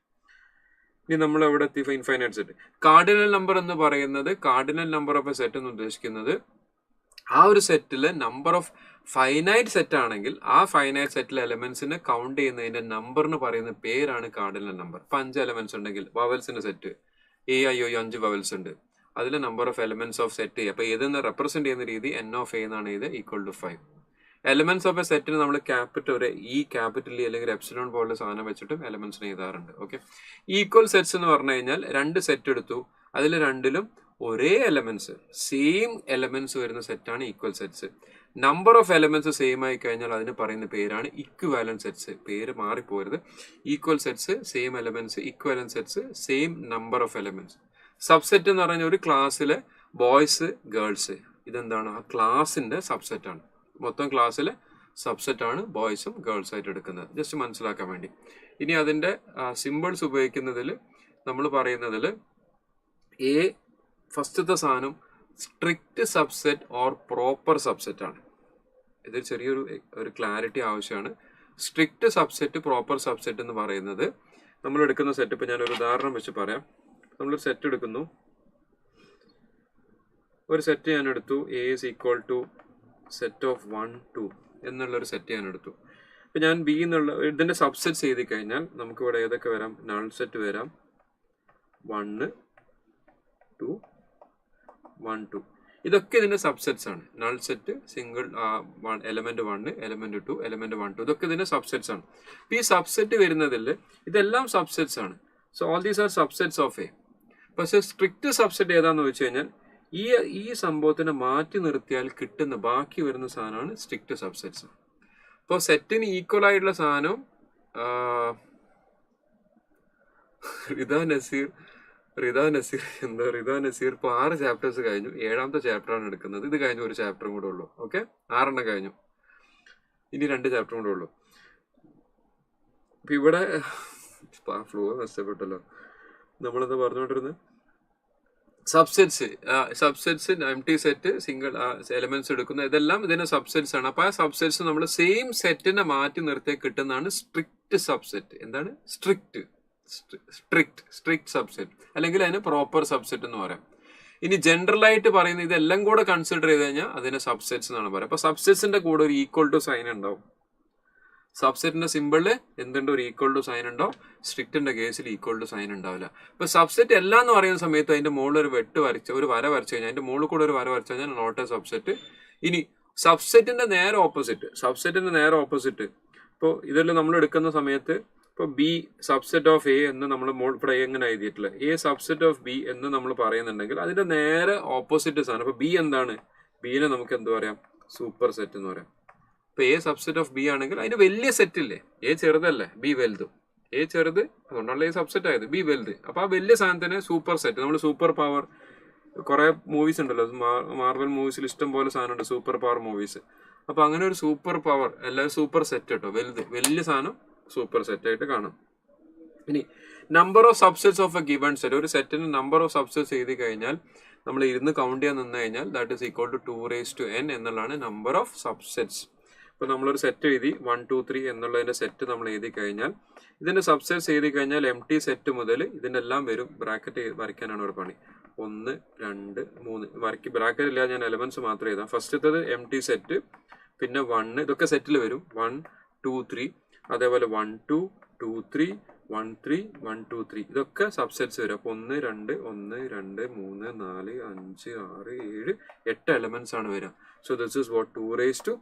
ഇനി നമ്മൾ എവിടെ എത്തി? Infinite set. കാർഡിനൽ നമ്പർ എന്ന് പറയുന്നത്, cardinal number of a set എന്ന് ഉദ്ദേശിക്കുന്നത് ആ ഒരു സെറ്റിലെ നമ്പർ ഓഫ് ഫൈനൈറ്റ് സെറ്റ് ആണെങ്കിൽ ആ ഫൈനൈറ്റ് സെറ്റിലെ എലമെന്റ്സിനെ കൗണ്ട് ചെയ്യുന്നതിന്റെ നമ്പറിന് പറയുന്ന പേരാണ് കാർഡിനൽ നമ്പർ. ഇപ്പൊ 5 എലമെന്റ്സ് ഉണ്ടെങ്കിൽ വവൽസിന്റെ സെറ്റ് AIOU 5 വവൽസ് ഉണ്ട്, അതിലെ number of elements of set അപ്പൊ ഏതെന്ന് റെപ്രസെന്റ് ചെയ്യുന്ന രീതി N(A) എന്നാണ് ഇത് equal to 5. Elements of a സെറ്റിന് നമ്മൾ ക്യാപിറ്റൽ ഒരു ക്യാപിറ്റൽ അല്ലെങ്കിൽ എപ്സിലോൺ പോലുള്ള സാധനം വെച്ചിട്ടും എലമെന്റ്സിന് എഴുതാറുണ്ട്. ഓക്കെ, ഈക്വൽ സെറ്റ്സ് എന്ന് പറഞ്ഞു കഴിഞ്ഞാൽ 2 സെറ്റ് എടുത്തു, അതിൽ രണ്ടിലും ഒരേ എലമെന്റ്സ് സെയിം എലമെന്റ്സ് വരുന്ന സെറ്റാണ് equal sets. Number of elements same ആയി കഴിഞ്ഞാൽ അതിന് പറയുന്ന പേരാണ് ഇക്വിവാലന്റ് സെറ്റ്സ്. പേര് മാറിപ്പോരുത്. Equal sets, same elements, equivalent sets, same number of elements. Subset എന്ന് പറഞ്ഞാൽ ഒരു ക്ലാസ്സിലെ ബോയ്സ് ഗേൾസ്, ഇതെന്താണ് ആ ക്ലാസിന്റെ സബ്സെറ്റ് ആണ്. മൊത്തം ക്ലാസ്സിലെ സബ്സെറ്റ് ആണ് ബോയ്സും ഗേൾസ് ആയിട്ട് എടുക്കുന്നത്, ജസ്റ്റ് മനസ്സിലാക്കാൻ വേണ്ടി. ഇനി അതിന്റെ സിമ്പിൾസ് ഉപയോഗിക്കുന്നതിൽ നമ്മൾ പറയുന്നതിൽ ഫസ്റ്റത്തെ സാധനം strict subset or proper subset ആണ്. ഇത് ചെറിയൊരു ക്ലാരിറ്റി ആവശ്യമാണ്. സ്ട്രിക്റ്റ് സബ്സെറ്റ്, പ്രോപ്പർ സബ്സെറ്റ് എന്ന് പറയുന്നത് നമ്മൾ എടുക്കുന്ന സെറ്റ്, ഇപ്പൊ ഞാനൊരു ഉദാഹരണം വെച്ച് പറയാം. നമ്മളൊരു സെറ്റ് എടുക്കുന്നു, ഒരു സെറ്റ് ഞാൻ എടുത്തു, A is equal to set of 1 2 എന്നുള്ളൊരു സെറ്റ് ഞാൻ എടുത്തു. ഇപ്പൊ ഞാൻ B എന്നുള്ള ഇതിന്റെ സബ്സെറ്റ്സ് എഴുതി കഴിഞ്ഞാൽ നമുക്ക് ഇവിടെ ഏതൊക്കെ വരാം? നൾ സെറ്റ് വരാം, 1 2 1 2, ഇതൊക്കെ ഇതിന്റെ സബ്സെറ്റ്സ് ആണ്. Null set, single element 1, element 2, element 1 2, ഇതൊക്കെ ഇതിന്റെ സബ്സെറ്റ്സ് ആണ്. ഈ സബ്സെറ്റ് വരുന്നതിൽ ഇതെല്ലാം സബ്സെറ്റ്സ് ആണ്. So all these are subsets of A. പക്ഷെ സ്ട്രിക്റ്റ് സബ്സെറ്റ് ഏതാന്ന് വെച്ച് കഴിഞ്ഞാൽ ഈ സംഭവത്തിനെ മാറ്റി നിർത്തിയാൽ കിട്ടുന്ന ബാക്കി വരുന്ന സാധനമാണ് സ്ട്രിക്റ്റ് സബ്സെറ്റ്സ്. അപ്പോൾ സെറ്റിന് ഈക്വൽ ആയിട്ടുള്ള സാധനം റിദ നസീർ ഇപ്പൊ 6 ചാപ്റ്റേഴ്സ് കഴിഞ്ഞു, 7ാമത്തെ ചാപ്റ്ററാണ് എടുക്കുന്നത്. ഇത് കഴിഞ്ഞു ഒരു ചാപ്റ്ററും കൂടെ ഉള്ളൂ. ഓക്കെ, 6 കഴിഞ്ഞു, ഇനി 2 ചാപ്റ്ററും കൂടെ ഉള്ളൂ. ഇപ്പൊ ഇവിടെ ഫ്ലോ നഷ്ടപ്പെട്ടല്ലോ. നമ്മളെന്താ പറഞ്ഞുകൊണ്ടിരുന്നത്? Subsets M T set, single elements എടുക്കുന്ന ഇതെല്ലാം ഇതിന്റെ സബ്സെറ്റ്സ് ആണ്. അപ്പൊ ആ സബ്സെറ്റ്സ് നമ്മൾ സെയിം സെറ്റിനെ മാറ്റി നിർത്തി കിട്ടുന്നതാണ് സ്ട്രിക്റ്റ് സബ്സെറ്റ്. എന്താണ് സ്ട്രിക്റ്റ് സബ്സെറ്റ്, അല്ലെങ്കിൽ അതിന് പ്രോപ്പർ സബ്സെറ്റ് എന്ന് പറയാം. ഇനി ജനറൽ ആയിട്ട് പറയുന്ന ഇതെല്ലാം കൂടെ കൺസിഡർ ചെയ്ത് കഴിഞ്ഞാൽ അതിനെ സബ്സെറ്റ്സ് എന്നാണ് പറയുക. അപ്പൊ സബ്സെറ്റ്സിന്റെ കൂടെ ഒരു ഈക്വൽ ടു സൈൻ ഉണ്ടാവും. സബ്സെറ്റിന്റെ സിമ്പിളില് എന്തുണ്ട്? ഒരു ഈക്വൽ ടു സൈൻ ഉണ്ടാവും. സ്ട്രിക്റ്റിന്റെ കേസിൽ ഈക്വൽ ടു സൈൻ ഉണ്ടാവില്ല. ഇപ്പൊ സബ്സെറ്റ് എല്ലാം എന്ന് പറയുന്ന സമയത്ത് അതിന്റെ മുകളിൽ ഒരു വര വരച്ചു കഴിഞ്ഞാൽ, അതിന്റെ മുകളിൽ കൂടെ ഒരു വര വരച്ചു കഴിഞ്ഞാൽ നോട്ട് എ സബ്സെറ്റ്. ഇനി സബ്സെറ്റിന്റെ നേരെ ഓപ്പോസിറ്റ് ഇപ്പോൾ ഇതെല്ലാം നമ്മൾ എടുക്കുന്ന സമയത്ത് ഇപ്പൊ B സബ്സെറ്റ് ഓഫ് A എന്ന് നമ്മൾ ഇവിടെ എങ്ങനെ എഴുതിയിട്ടില്ല, A സബ്സെറ്റ് ഓഫ് B എന്ന് നമ്മൾ പറയുന്നുണ്ടെങ്കിൽ അതിന്റെ നേരെ ഓപ്പോസിറ്റ് സാധനം. അപ്പൊ B എന്താണ്? ബിനെ നമുക്ക് എന്ത് പറയാം? സൂപ്പർ സെറ്റ് എന്ന് പറയാം. ഇപ്പൊ A സബ്സെറ്റ് ഓഫ് B ആണെങ്കിൽ അതിന് വലിയ സെറ്റ് ഇല്ലേ? A ചെറുതല്ലേ, B വലുതും. A ചെറുത്, അതുകൊണ്ടാണ് A സബ്സെറ്റ് ആയത്, B വലുത്. അപ്പൊ ആ വലിയ സാധനത്തിന് സൂപ്പർ സെറ്റ്. നമ്മൾ സൂപ്പർ പവർ കുറെ മൂവീസ് ഉണ്ടല്ലോ, മാർവൽ മൂവീസിൽ ഇഷ്ടം പോലെ സാധനമുണ്ട്, സൂപ്പർ പവർ മൂവീസ്. അപ്പൊ അങ്ങനെ ഒരു സൂപ്പർ പവർ എല്ലാവരും സൂപ്പർ സെറ്റ് കേട്ടോ, വലിയ സാധനം സൂപ്പർ സെറ്റ് ആയിട്ട് കാണാം. ഇനി number of subsets of A given set, ഒരു സെറ്റിന് നമ്പർ ഓഫ് സബ്സെറ്റ്സ് എഴുതി കഴിഞ്ഞാൽ നമ്മൾ ഇരുന്ന് കൗണ്ട് ചെയ്യാൻ നിന്ന് കഴിഞ്ഞാൽ that is equal to 2n എന്നുള്ളതാണ് നമ്പർ ഓഫ് സബ്സെറ്റ്സ്. ഇപ്പൊ നമ്മളൊരു സെറ്റ് എഴുതി 1 2 3 എന്നുള്ളതിന്റെ സെറ്റ് നമ്മൾ എഴുതി കഴിഞ്ഞാൽ ഇതിന്റെ സബ്സെറ്റ്സ് എഴുതി കഴിഞ്ഞാൽ എം ടി സെറ്റ് മുതൽ ഇതിനെല്ലാം വരും. ബ്രാക്കറ്റ് വരയ്ക്കാനാണ് ഒരു പണി. 1 2 3 ബ്രാക്കറ്റ് ഇല്ല, ഞാൻ എലമെന്റ്സ് മാത്രം എഴുതാം. ഫസ്റ്റത്തത് എം ടി സെറ്റ്, പിന്നെ 1, ഇതൊക്കെ സെറ്റിൽ വരും. 1 2 3, അതേപോലെ 1 2 2 3 1 3 1 2 3, ഇതൊക്കെ സബ്സെറ്റ്സ് വരും. അപ്പൊ 1 2 1 2 3 4 5 6 7 8 എലമെന്റ്സ് ആണ് വരിക. So this is what 2^3.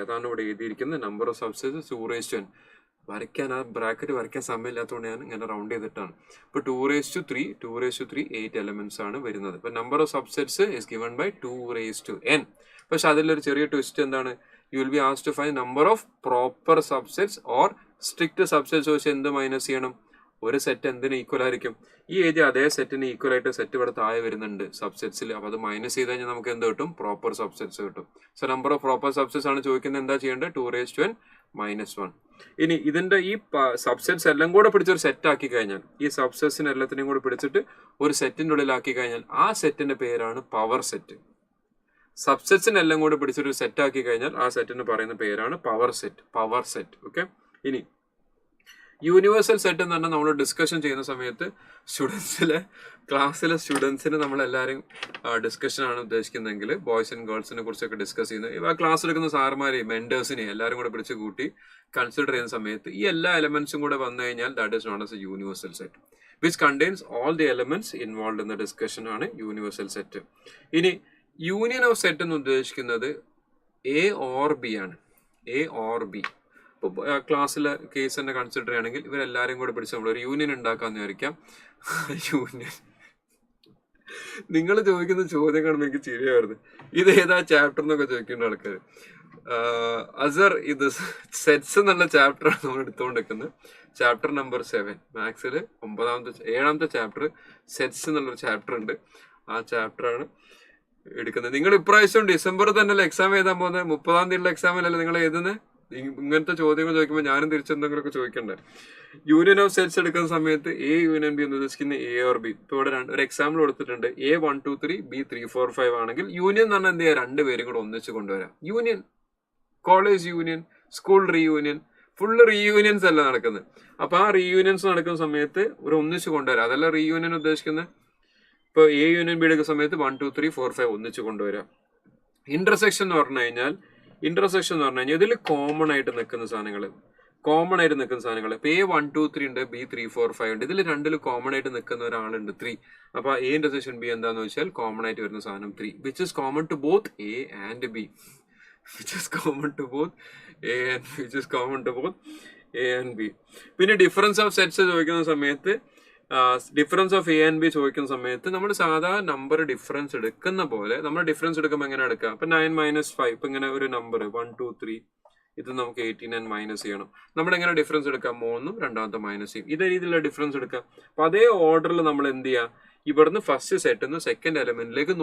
അതാണ് ഇവിടെ എഴുതിയിരിക്കുന്നത്. Number of subsets 2^n. വരയ്ക്കാൻ ആ ബ്രാക്കറ്റ് വരയ്ക്കാൻ സമയമില്ലാത്തതുകൊണ്ട് ഞാൻ ഇങ്ങനെ റൗണ്ട് ചെയ്തിട്ടാണ്. ഇപ്പൊ 2^3 8 എലമെന്റ്സ് ആണ് വരുന്നത്. ഇപ്പൊ number of subsets is given by 2^n. പക്ഷെ അതിലൊരു ചെറിയ ട്വിസ്റ്റ് എന്താണ്? You will be asked to find number of proper subsets or strict subsets വെച്ച് എന്ത് മൈനസ് ചെയ്യണം? ഒരു സെറ്റ് എന്തിന് ഈക്വൽ ആയിരിക്കും? ഈ ഏജ് അതേ സെറ്റിന് ഈക്വൽ ആയിട്ട് സെറ്റ് ഇവിടെ താഴെ വരുന്നുണ്ട് സബ്സെറ്റ്സിൽ. അപ്പൊ അത് മൈനസ് ചെയ്ത് കഴിഞ്ഞാൽ നമുക്ക് എന്ത് കിട്ടും? പ്രോപ്പർ സബ്സെറ്റ്സ് കിട്ടും. So number of proper subsets ആണ് ചോദിക്കുന്നത്. എന്താ ചെയ്യേണ്ടത്? 2^n - 1. ഇനി ഇതിന്റെ ഈ സബ്സെറ്റ്സ് എല്ലാം കൂടെ പിടിച്ചൊരു സെറ്റ് ആക്കി കഴിഞ്ഞാൽ, ഈ സബ്സെറ്റ്സിന് എല്ലാത്തിനെയും കൂടെ പിടിച്ചിട്ട് ഒരു സെറ്റിന്റെ ഉള്ളിലാക്കി കഴിഞ്ഞാൽ ആ സെറ്റിന്റെ പേരാണ് പവർ സെറ്റ്. സബ്സെറ്റ്സിനെല്ലാം കൂടെ പിടിച്ചൊരു സെറ്റ് ആക്കി കഴിഞ്ഞാൽ ആ സെറ്റിന് പറയുന്ന പേരാണ് പവർ സെറ്റ്. ഓക്കെ, ഇനി യൂണിവേഴ്സൽ സെറ്റ് എന്ന് പറഞ്ഞാൽ നമ്മൾ ഡിസ്കഷൻ ചെയ്യുന്ന സമയത്ത് ക്ലാസ്സിലെ സ്റ്റുഡൻസിന് നമ്മളെല്ലാവരും ഡിസ്കഷനാണ് ഉദ്ദേശിക്കുന്നതെങ്കിൽ ബോയ്സ് ആൻഡ് ഗേൾസിനെ കുറിച്ചൊക്കെ ഡിസ്കസ് ചെയ്യുന്നത് ഇവ ക്ലാസ് എടുക്കുന്ന സാറുമാരെയും മെന്റേഴ്സിനെയും എല്ലാവരും കൂടെ പിടിച്ച് കൂട്ടി കൺസിഡർ ചെയ്യുന്ന സമയത്ത് ഈ എല്ലാ എലമെന്റ്സും കൂടെ വന്നു കഴിഞ്ഞാൽ that is known as A universal set which contains all the elements involve in the discussion ആണ് യൂണിവേഴ്സൽ സെറ്റ്. ഇനി യൂണിയൻ ഓഫ് സെറ്റ് എന്ന് ഉദ്ദേശിക്കുന്നത് എ ഓർ ബി ആണ്. A or B. ഇപ്പോൾ ക്ലാസ്സിലെ കേസ് തന്നെ കൺസിഡർ ചെയ്യുകയാണെങ്കിൽ ഇവരെല്ലാവരും കൂടെ പിടിച്ച് നമ്മളൊരു യൂണിയൻ ഉണ്ടാക്കാമെന്ന് വിചാരിക്കാം. യൂണിയൻ നിങ്ങൾ ചോദിക്കുന്ന ചോദ്യം കാണുമ്പോൾ എനിക്ക് ചിരിയായിരുന്നു. ഇത് ഏതാ ചാപ്റ്റർ എന്നൊക്കെ ചോദിക്കേണ്ട ആൾക്കാർ. അസർ ഇത് സെറ്റ്സ് എന്നുള്ള ചാപ്റ്ററാണ് നമ്മൾ എടുത്തുകൊണ്ടിരിക്കുന്നത്. ചാപ്റ്റർ നമ്പർ 7 മാത്സിൽ 7ാമത്തെ ചാപ്റ്റർ സെറ്റ്സ് എന്നുള്ളൊരു ചാപ്റ്റർ ഉണ്ട്. ആ ചാപ്റ്ററാണ് എടുക്കുന്നത്. നിങ്ങൾ ഇപ്രാവശ്യം ഡിസംബർ തന്നെയല്ലേ എക്സാം എഴുതാൻ പോകുന്നത്? 30ാം തീയതിയുള്ള എക്സാമിലല്ലേ നിങ്ങൾ എഴുതുന്നത്? ഇങ്ങനത്തെ ചോദ്യങ്ങൾ ചോദിക്കുമ്പോൾ ഞാനും തിരിച്ചെന്തെങ്കിലുമൊക്കെ ചോദിക്കണ്ടേ? യൂണിയൻ ഓഫ് സെറ്റ്സ് എടുക്കുന്ന സമയത്ത് എ യൂണിയൻ ബി എന്ന് ഉദ്ദേശിക്കുന്ന എ ഓർ ബി. ഇപ്പൊ ഇവിടെ ഒരു എക്സാമ്പിൾ കൊടുത്തിട്ടുണ്ട്. A 1 2 3 B 3 4 5 ആണെങ്കിൽ യൂണിയൻ എന്ന് പറഞ്ഞാൽ എന്ത് ചെയ്യാം? രണ്ടുപേരും കൂടെ ഒന്നിച്ച് കൊണ്ടുവരാം. Union, college union, school reunion, full reunions അല്ല നടക്കുന്നത്. അപ്പൊ ആ റീയൂണിയൻസ് നടക്കുന്ന സമയത്ത് ഒരു ഒന്നിച്ച് കൊണ്ടുവരാം. അതല്ല റീയൂണിയൻ ഉദ്ദേശിക്കുന്നത്. ഇപ്പൊ എ യൂണിയൻ ബി എടുക്കുന്ന സമയത്ത് 1 2 3 4 5 ഒന്നിച്ച് കൊണ്ടുവരാം. ഇന്റർസെക്ഷൻ എന്ന് പറഞ്ഞു കഴിഞ്ഞാൽ ഇതിൽ കോമൺ ആയിട്ട് നിൽക്കുന്ന സാധനങ്ങൾ ഇപ്പൊ A 1 2 3 ഉണ്ട്, B 3 4 5 ഉണ്ട്. ഇതിൽ രണ്ടിൽ കോമൺ ആയിട്ട് നിൽക്കുന്ന ഒരാളുണ്ട് 3. അപ്പൊ A ഇന്റർസെക്ഷൻ B എന്താന്ന് വെച്ചാൽ കോമൺ ആയിട്ട് വരുന്ന സാധനം 3 which is common to both A and B. പിന്നെ ഡിഫറൻസ് ഓഫ് സെറ്റ്സ് ചോദിക്കുന്ന സമയത്ത് difference of A and B ചോദിക്കുന്ന സമയത്ത് നമ്മൾ സാധാ നമ്പർ ഡിഫറൻസ് എടുക്കുന്ന പോലെ നമ്മൾ ഡിഫറൻസ് എടുക്കുമ്പോൾ എങ്ങനെ എടുക്കാം? ഇപ്പൊ 9 - 5 ഇപ്പൊ ഇങ്ങനെ ഒരു നമ്പർ 1 2 3 ഇത് നമുക്ക് 18 and മൈനസ് ചെയ്യണം. നമ്മൾ എങ്ങനെ ഡിഫറൻസ് എടുക്കാം? 3ഉം രണ്ടാമത്തെ മൈനസ് ചെയ്യും. ഇതേ രീതിയിലുള്ള ഡിഫറൻസ് എടുക്കാം. അപ്പൊ അതേ ഓർഡറിൽ നമ്മൾ എന്ത് ചെയ്യുക? ഇവിടുന്ന് ഫസ്റ്റ് സെറ്റ് നിന്ന് സെക്കൻഡ് എലമെന്റിലേക്ക്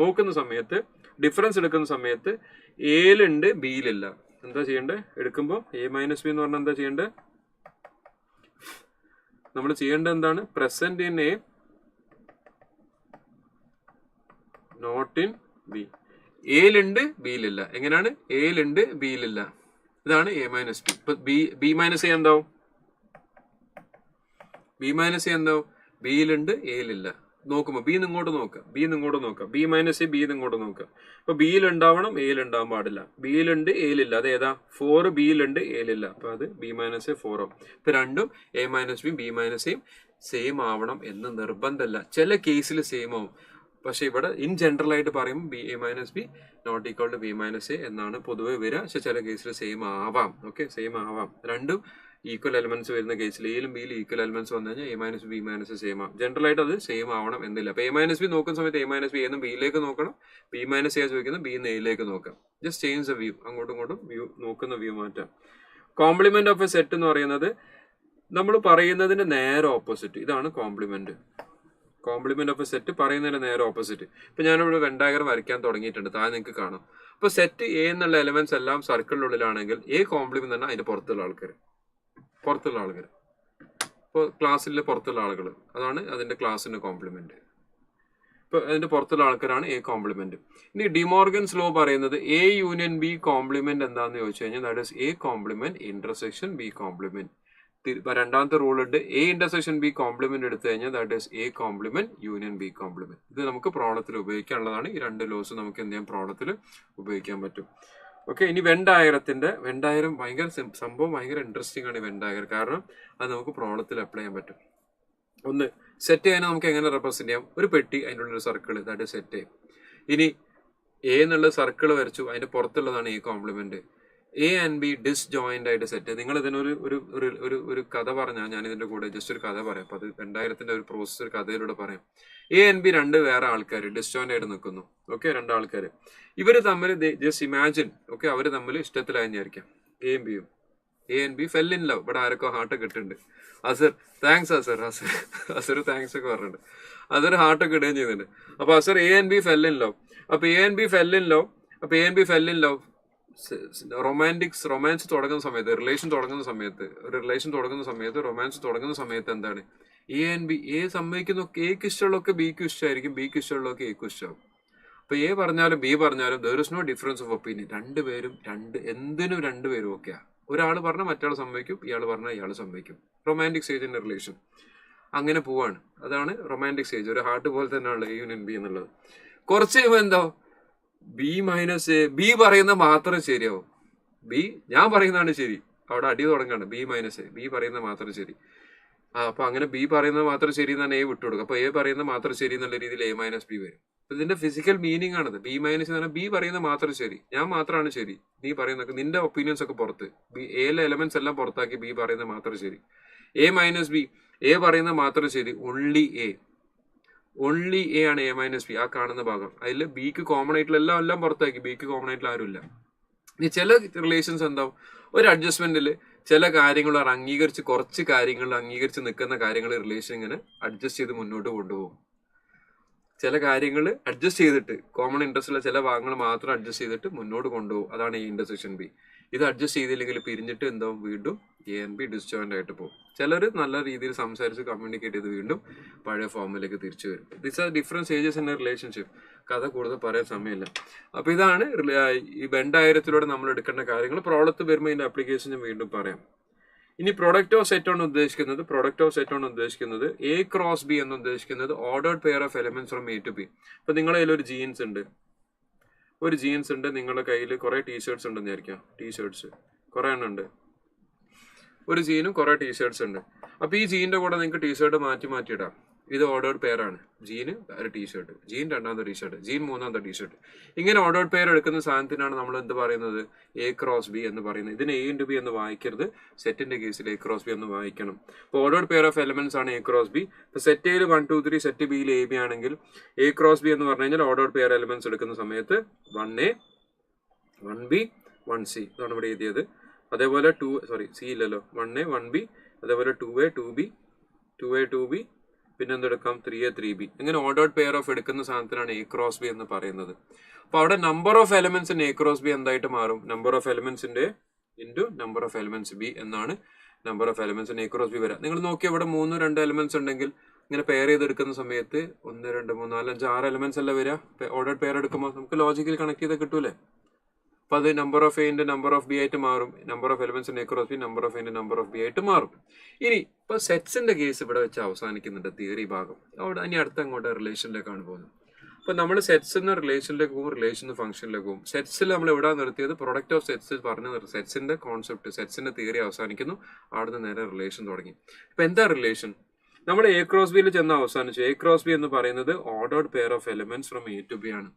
നോക്കുന്ന സമയത്ത് ഡിഫറൻസ് എടുക്കുന്ന സമയത്ത് എയിലുണ്ട് ബിയിലില്ല. എന്താ ചെയ്യണ്ടേ? എടുക്കുമ്പോൾ A - B എന്ന് പറഞ്ഞാൽ എന്താ ചെയ്യണ്ടേ? നമ്മൾ ചെയ്യേണ്ടത് എന്താണ്? Present in A, not in B. എയിലുണ്ട് ബിയിലില്ല. എങ്ങനെയാണ്? എയിലുണ്ട് ബിയിലില്ല. ഇതാണ് A - B. ഇപ്പൊ B - A എന്താവും? B - A എന്താവും? ബിയിലുണ്ട് എയിലില്ല. നോക്കുമ്പോ ബി ഇങ്ങോട്ട് നോക്കാം, B - A B ഇങ്ങോട്ട് നോക്കാം. അപ്പൊ ബിയിൽ ഉണ്ടാവണം, എയിൽ ഉണ്ടാവാൻ പാടില്ല. ബിയിലുണ്ട് എയിലില്ല. അത് ഏതാ? 4 ബിയിലുണ്ട് എയിലില്ല. അപ്പൊ അത് B - A 4 ആവും. ഇപ്പൊ രണ്ടും A - B B - A same ആവണം എന്ന് നിർബന്ധമല്ല. ചില കേസിൽ സെയിം ആവും. പക്ഷെ ഇവിടെ ഇൻ ജനറൽ ആയിട്ട് പറയുമ്പോൾ A - B not equal to B - A എന്നാണ് പൊതുവെ വരിക. പക്ഷെ ചില കേസിൽ സെയിം ആവാം. ഓക്കെ, സെയിം ആവാം. രണ്ടും ഈക്വൽ എലമെന്റ്സ് വരുന്ന കേസിൽ എയിലും ബിയിലും ഈക്വൽ എലമെന്റ്സ് വന്നു കഴിഞ്ഞാൽ A - B - A സെയിം ആവും. ജനറൽ ആയിട്ട് അത് സെയിം ആവണം എന്നില്ല. അപ്പൊ A - B നോക്കുന്ന സമയത്ത് A - B എന്ന് ബിയിലേക്ക് നോക്കണം. B - A ചോദിക്കുന്നത് ബി എയിലേക്ക് നോക്കാം. Just change the view. അങ്ങോട്ടും ഇങ്ങോട്ടും വ്യൂ നോക്കുന്ന വ്യൂ മാറ്റാം. കോംപ്ലിമെന്റ് ഓഫ് എ സെറ്റ് എന്ന് പറയുന്നത് നമ്മൾ പറയുന്നതിന്റെ നേരെ ഓപ്പോസിറ്റ്. ഇതാണ് complement. Complement of a set പറയുന്നതിന്റെ നേരെ ഓപ്പോസിറ്റ്. ഇപ്പൊ ഞാനിവിടെ വെൻ ഡയഗ്രം വരയ്ക്കാൻ തുടങ്ങിയിട്ടുണ്ട്. താഴെ നിങ്ങൾക്ക് കാണാം. ഇപ്പൊ സെറ്റ് A എന്നുള്ള എലമെന്റ്സ് എല്ലാം സർക്കിളിനുള്ളിലാണെങ്കിൽ A കോംപ്ലിമെന്റ് തന്നെ അതിന്റെ പുറത്തുള്ള ആൾക്കാർ. ഇപ്പോൾ ക്ലാസ്സിലെ പുറത്തുള്ള ആളുകൾ, അതാണ് അതിന്റെ ക്ലാസ്സിന്റെ കോംപ്ലിമെന്റ്. ഇപ്പൊ അതിന്റെ പുറത്തുള്ള ആൾക്കാരാണ് A കോംപ്ലിമെന്റ്. ഇനി ഡിമോർഗൻസ് ലോ പറയുന്നത് A യൂണിയൻ B കോംപ്ലിമെന്റ് എന്താന്ന് ചോദിച്ചു കഴിഞ്ഞാൽ that is A complement intersection B complement. രണ്ടാമത്തെ റൂൾ ഉണ്ട്. A ഇന്റർസെക്ഷൻ B കോംപ്ലിമെന്റ് എടുത്തു കഴിഞ്ഞാൽ that is A complement union B complement. ഇത് നമുക്ക് പ്രോബ്ലത്തിൽ ഉപയോഗിക്കാനുള്ളതാണ്. ഈ രണ്ട് ലോസ് നമുക്ക് എന്ത് ചെയ്യാം? പ്രോബ്ലത്തിൽ ഉപയോഗിക്കാൻ പറ്റും. ഓക്കെ, ഇനി വെൻ ഡയഗ്രം ഭയങ്കര സംഭവം, ഭയങ്കര ഇൻട്രസ്റ്റിംഗ് ആണ് വെൻ ഡയഗ്രം. കാരണം അത് നമുക്ക് പ്രോബ്ലത്തിൽ അപ്ലൈ ചെയ്യാൻ പറ്റും. ഒന്ന്, സെറ്റ് ചെയ്യാൻ നമുക്ക് എങ്ങനെ റെപ്രസെന്റ് ചെയ്യാം? ഒരു പെട്ടി, അതിൻ്റെ ഉള്ളിൽ ഒരു സർക്കിൾ, ദാറ്റ് ഈസ് സെറ്റ്. ഇനി A എന്നുള്ള സർക്കിൾ വരച്ചു, അതിന്റെ പുറത്തുള്ളതാണ് A complement. A and B disjoint ആയിട്ട് സെറ്റ്. നിങ്ങൾ ഇതിനൊരു ഒരു കഥ പറഞ്ഞാൽ ഞാൻ ഇതിന്റെ കൂടെ ജസ്റ്റ് ഒരു കഥ പറയാം. അപ്പൊ അത് 2000ന്റെ ഒരു പ്രോസസ് ഒരു കഥയിലൂടെ പറയാം. A ആൻഡ് B രണ്ട് വേറെ ആൾക്കാർ ഡിസ്ജോയിന്റ് ആയിട്ട് നിൽക്കുന്നു. ഓക്കെ, രണ്ടാൾക്കാർ. ഇവര് തമ്മിൽ ജസ്റ്റ് ഇമാജിൻ, ഓക്കെ, അവര് തമ്മിൽ ഇഷ്ടത്തിലായിരിക്കാം. A and B fell in love. ഇവിടെ ആരൊക്കെ ഹാർട്ടൊക്കെ ഇട്ടുണ്ട്. അസർ താങ്ക്സ്, അസർ താങ്ക്സ് ഒക്കെ പറഞ്ഞിട്ടുണ്ട്. അതൊരു ഹാർട്ടൊക്കെ ഇടുകയും ചെയ്യുന്നുണ്ട്. അപ്പൊ അസർ A and B fell in love. അപ്പൊ A and B fell in love. Romance തുടങ്ങുന്ന സമയത്ത്, റിലേഷൻ തുടങ്ങുന്ന സമയത്ത് റൊമാൻസ് തുടങ്ങുന്ന സമയത്ത് എന്താണ്? A ആൻഡ് B, A സമ്മതിക്കുന്ന Aക്ക് ഇഷ്ടമുള്ളതൊക്കെ Bക്ക് ഇഷ്ടമായിരിക്കും, Bക്ക് ഇഷ്ടമുള്ളതൊക്കെ Aക്കും ഇഷ്ടമാവും. അപ്പൊ A പറഞ്ഞാലും B പറഞ്ഞാലും there is no difference of opinion. രണ്ടുപേരും രണ്ടുപേരും ഓക്കെയാ. ഒരാൾ പറഞ്ഞാൽ മറ്റയാൾ സമ്മതിക്കും, ഇയാൾ പറഞ്ഞാൽ ഇയാൾ സമ്മതിക്കും. റൊമാൻറ്റിക് സ്റ്റേജിന്റെ റിലേഷൻ അങ്ങനെ പോവാണ്. അതാണ് റൊമാൻറ്റിക് സ്റ്റേജ്. ഒരു ഹാർട്ട് പോലെ തന്നെയാണ് എ യൂണിയൻ ബി എന്നുള്ളത്. കുറച്ച് കഴിയുമ്പോൾ എന്തോ ബി മൈനസ് എ, ബി പറയുന്ന മാത്രം ശരിയാവും. ബി ഞാൻ പറയുന്നതാണ് ശരി, അവിടെ അടി തുടങ്ങാണ്. ബി മൈനസ് എ, ബി പറയുന്ന മാത്രം ശരി. അപ്പൊ അങ്ങനെ ബി പറയുന്നത് മാത്രം ശരി എന്നാണ് എ വിട്ടുകൊടുക്കുക. അപ്പൊ എ പറയുന്നത് മാത്രം ശരി എന്നുള്ള രീതിയിൽ എ മൈനസ് ബി വരും. ഇതിന്റെ ഫിസിക്കൽ മീനിങ് ആണത്. ബി മൈനസ് എന്ന് പറഞ്ഞാൽ ബി പറയുന്നത് മാത്രം ശരി, ഞാൻ മാത്രമാണ് ശരി, നീ പറയുന്നൊക്കെ നിന്റെ ഒപ്പീനിയൻസ് ഒക്കെ പുറത്ത്, ബി എയിലെ എലമെന്റ്സ് എല്ലാം പുറത്താക്കി ബി പറയുന്നത് മാത്രം ശരി. എ മൈനസ് ബി, എ പറയുന്നത് മാത്രം ശരി, ഓൺലി എ ആണ് എ മൈനസ് ബി. ആ കാണുന്ന ഭാഗം അതിൽ ബിക്ക് കോമൺ ആയിട്ടുള്ള എല്ലാം പുറത്താക്കി, ബിക്ക് കോമൺ ആയിട്ടുള്ള ആരുമില്ല. ഇനി ചില റിലേഷൻസ് എന്താവും, ഒരു അഡ്ജസ്റ്റ്മെന്റിൽ ചില കാര്യങ്ങൾ അംഗീകരിച്ച്, കുറച്ച് കാര്യങ്ങൾ അംഗീകരിച്ച് നിൽക്കുന്ന കാര്യങ്ങൾ റിലേഷൻ ഇങ്ങനെ അഡ്ജസ്റ്റ് ചെയ്ത് മുന്നോട്ട് കൊണ്ടുപോകും. ചില കാര്യങ്ങൾ അഡ്ജസ്റ്റ് ചെയ്തിട്ട്, കോമൺ ഇൻട്രസ്റ്റ് ഉള്ള ചില ഭാഗങ്ങൾ മാത്രം അഡ്ജസ്റ്റ് ചെയ്തിട്ട് മുന്നോട്ട് കൊണ്ടുപോകും. അതാണ് ഈ ഇന്റർസെക്ഷൻ ബി. ഇത് അഡ്ജസ്റ്റ് ചെയ്തില്ലെങ്കിൽ പിരിഞ്ഞിട്ട് എന്താവും, വീണ്ടും എ ആൻഡ് ബി ഡിസ്ജോയിന്റ് ആയിട്ട് പോകും. ചിലർ നല്ല രീതിയിൽ സംസാരിച്ച് കമ്മ്യൂണിക്കേറ്റ് ചെയ്ത് വീണ്ടും പഴയ ഫോമിലേക്ക് തിരിച്ചു വരും. This are different stages in A relationship. കഥ കൂടുതൽ പറയാൻ സമയമില്ല. അപ്പൊ ഇതാണ് ഈ വെണ്ടായിരത്തിലൂടെ നമ്മൾ എടുക്കേണ്ട കാര്യങ്ങൾ. പ്രോഡക്റ്റ് വരുമ്പോൾ ഇതിന്റെ ആപ്ലിക്കേഷൻ ഞാൻ വീണ്ടും പറയാം. ഇനി പ്രൊഡക്റ്റ് ഓഫ് സെറ്റ് ആണ് ഉദ്ദേശിക്കുന്നത് എ ക്രോസ് ബി എന്ന് ഉദ്ദേശിക്കുന്നത് ordered pair of elements from A to B. ഇപ്പൊ നിങ്ങളുടെ കയ്യിൽ ഒരു ജീൻസ് ഉണ്ട്, നിങ്ങളുടെ കയ്യിൽ കുറെ ടീഷർട്സ് ഉണ്ടെന്ന് വിചാരിക്കാം. ടീഷർട്സ് കുറെ എണ്ണം ഉണ്ട്, ഒരു ജീനും കുറെ ടീഷർട്സ് ഉണ്ട്. അപ്പൊ ഈ ജീനിന്റെ കൂടെ നിങ്ങൾക്ക് ടീഷർട്ട് മാറ്റി ഇടാം. ഇത് ഓർഡേർഡ് പെയർ ആണ്. ജീന് ഒരു ടീഷർട്ട്, ജീൻ രണ്ടാമത്തെ ടീഷർട്ട്, ജീൻ മൂന്നാമത്തെ ടീഷർട്ട്. ഇങ്ങനെ ഓർഡേർഡ് പെയർ എടുക്കുന്ന സാധനത്തിനാണ് നമ്മൾ എന്ത് പറയുന്നത്, എ ക്രോസ് ബി എന്ന് പറയുന്നത്. ഇതിന് എ ഇൻറ്റു ബി എന്ന് വായിക്കരുത്, സെറ്റിന്റെ കേസിൽ എ ക്രോസ് ബി എന്ന് വായിക്കണം. ഇപ്പോൾ ഓർഡേർഡ് പെയർ ഓഫ് എലമെന്റ്സ് ആണ് എ ക്രോസ് ബി. ഇപ്പൊ സെറ്റ് എയിൽ 1 2 3, സെറ്റ് ബിയിൽ എ ബി ആണെങ്കിൽ എ ക്രോസ് ബി എന്ന് പറഞ്ഞു കഴിഞ്ഞാൽ ഓർഡേർഡ് പെയർ എലമെന്റ്സ് എടുക്കുന്ന സമയത്ത് 1A 1B 1C ഇതാണ് ഇവിടെ എഴുതിയത്. അതേപോലെ സി ഇല്ലല്ലോ, 1A 1B, അതേപോലെ 2A 2B 2A 2B, പിന്നെ എന്തെടുക്കാം 3A 3B. ഇങ്ങനെ ഓർഡേർഡ് പെയർ ഓഫ് എടുക്കുന്ന സാധനത്തിനാണ് എ ക്രോസ് ബി എന്ന് പറയുന്നത്. അപ്പൊ അവിടെ number of elements in A cross B എന്തായിട്ട് മാറും, നമ്പർ ഓഫ് എലമെന്റ്സിന്റെ into number of elements B എന്നാണ് number of elements in A cross B വരാം. നിങ്ങൾ നോക്കിയാൽ ഇവിടെ 3 2 എലമെന്റ്സ് ഉണ്ടെങ്കിൽ ഇങ്ങനെ പെയർ ചെയ്തെടുക്കുന്ന സമയത്ത് 1 2 3 4 5 6 എലമെന്റ്സ് അല്ല വരിക. ഓർഡേർഡ് പെയർ എടുക്കുമ്പോൾ നമുക്ക് ലോജിക്കലി കണക്ട് ചെയ്ത് കിട്ടൂലേ. അപ്പൊ അത് നമ്പർ ഓഫ് എന്റെ നമ്പർ ഓഫ് ബി ആയിട്ട് മാറും. Number of elements in A cross B number of എന്റെ നമ്പർ ഓഫ് ബി ആയിട്ട് മാറും. ഇനി ഇപ്പൊ സെറ്റ്സിന്റെ കേസ് ഇവിടെ വെച്ച് അവസാനിക്കുന്നുണ്ട്, തിയറി ഭാഗം. അവിടെ ഇനി അടുത്ത അങ്ങോട്ട് റിലേഷനിലേക്കാണ് പോകുന്നത്. അപ്പൊ നമ്മൾ സെറ്റ്സ് എന്ന റിലേഷനിലേക്ക് പോകും, റിലേഷൻ ഫംഗ്ഷനിലേക്ക് പോകും. സെറ്റ്സിൽ നമ്മൾ എവിടെ നിർത്തിയത്, പ്രൊഡക്റ്റ് ഓഫ് സെറ്റ്സ് പറഞ്ഞ് സെറ്റ്സിന്റെ കോൺസെപ്റ്റ്, സെറ്റ്സിന്റെ തിയറി അവസാനിക്കുന്നു. അവിടുന്ന് നേരെ റിലേഷൻ തുടങ്ങി. അപ്പൊ എന്താ റിലേഷൻ, നമ്മൾ എ ക്രോസ് ബിയിൽ ചെന്ന് അവസാനിച്ചു. എ ക്രോസ് ബി എന്ന് പറയുന്നത് ordered pair of elements from A to B ആണ്.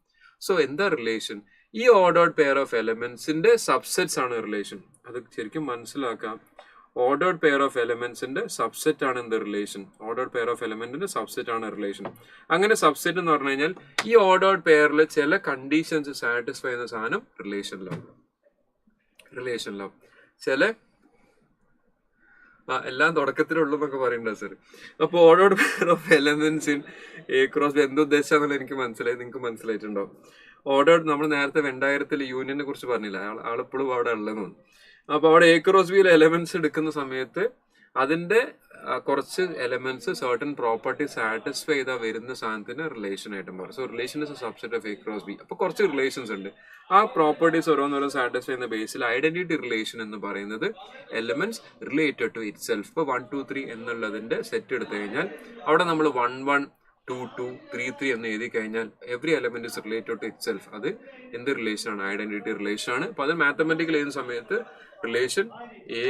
സോ എന്താ റിലേഷൻ, ഈ ഓർഡേർഡ് പെയർ ഓഫ് എലമെന്റ്സിന്റെ സബ്സെറ്റ്സ് ആണ് റിലേഷൻ. അത് ശരിക്കും മനസ്സിലാക്കാം. ഓർഡേർഡ് പെയർ ഓഫ് എലമെന്റ്സിന്റെ സബ്സെറ്റ് ആണ് എന്ത് റിലേഷൻ, ഓർഡേർഡ് പെയർ ഓഫ് എലമെന്റിന്റെ സബ്സെറ്റ് ആണ് റിലേഷൻ. അങ്ങനെ സബ്സെറ്റ് എന്ന് പറഞ്ഞു കഴിഞ്ഞാൽ ഈ ഓർഡേർഡ് പെയറിൽ ചില കണ്ടീഷൻസ് സാറ്റിസ്ഫൈ ചെയ്യുന്ന സാധനം റിലേഷനിലാവും. ചില എല്ലാം തുടക്കത്തിലുള്ളൂ എന്നൊക്കെ പറയണ്ട സർ. അപ്പൊ ordered pair of elements in A cross B എന്തുദ്ദേശിച്ചാണെന്നുള്ള എനിക്ക് മനസ്സിലായി, നിങ്ങൾക്ക് മനസ്സിലായിട്ടുണ്ടാവും. ഓർഡേർഡ് നമ്മൾ നേരത്തെ 2000 യൂണിയനെ കുറിച്ച് പറഞ്ഞില്ല, ആളിപ്പോഴും അവിടെ ഉള്ളതെന്ന്. അപ്പൊ അവിടെ എ ക്രോസ് ബിയിലെ എലമെന്റ്സ് എടുക്കുന്ന സമയത്ത് അതിന്റെ കുറച്ച് എലമെന്റ്സ് സർട്ടൻ പ്രോപ്പർട്ടി സാറ്റിസ്ഫൈ ചെയ്താൽ വരുന്ന സാധനത്തിന് റിലേഷൻ ആയിട്ടും പറയും. So relation is A subset of A cross B. അപ്പൊ കുറച്ച് റിലേഷൻസ് ഉണ്ട്. ആ പ്രോപ്പർട്ടീസ് ഓരോന്നോരോ സാറ്റിസ്ഫൈ ചെയ്യുന്ന ബേസിൽ ഐഡന്റിറ്റി റിലേഷൻ എന്ന് പറയുന്നത് elements related to itself. ഇപ്പൊ 1 2 3 എന്നുള്ളതിന്റെ സെറ്റ് എടുത്തു കഴിഞ്ഞാൽ അവിടെ നമ്മൾ 1 1 2 2 3 3 എന്ന് എഴുതി കഴിഞ്ഞാൽ every element is related to itself. അത് എന്ത് റിലേഷൻ ആണ്, ഐഡന്റിറ്റി റിലേഷൻ ആണ്. അപ്പൊ അത് മാത്തമാറ്റിക്കൽ എഴുതുന്ന സമയത്ത് റിലേഷൻ എ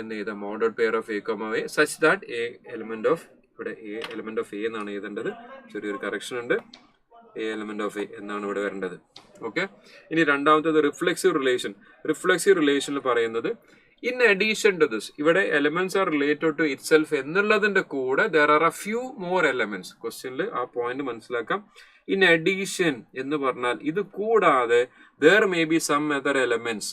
എന്ന് എഴുതാം, ordered pair of A such that A element of, ഇവിടെ എ എലമെന്റ് ഓഫ് എ എന്നാണ് എഴുതേണ്ടത്, ചെറിയൊരു കറക്ഷൻ ഉണ്ട്, എ എലമെന്റ് ഓഫ് എ എന്നാണ് ഇവിടെ വരേണ്ടത്. ഓക്കെ. ഇനി രണ്ടാമത്തേത് റിഫ്ലെക്സീവ് റിലേഷനിൽ പറയുന്നത് ഇൻ അഡീഷൻ ടു ദിസ്, ഇവിടെ elements are related to itself എന്നുള്ളതിന്റെ കൂടെ there are a few more elements. ക്വസ്റ്റ്യനിൽ ആ പോയിന്റ് മനസ്സിലാക്കാം. ഇൻ അഡീഷൻ എന്ന് പറഞ്ഞാൽ ഇത് കൂടാതെ there may be some other elements,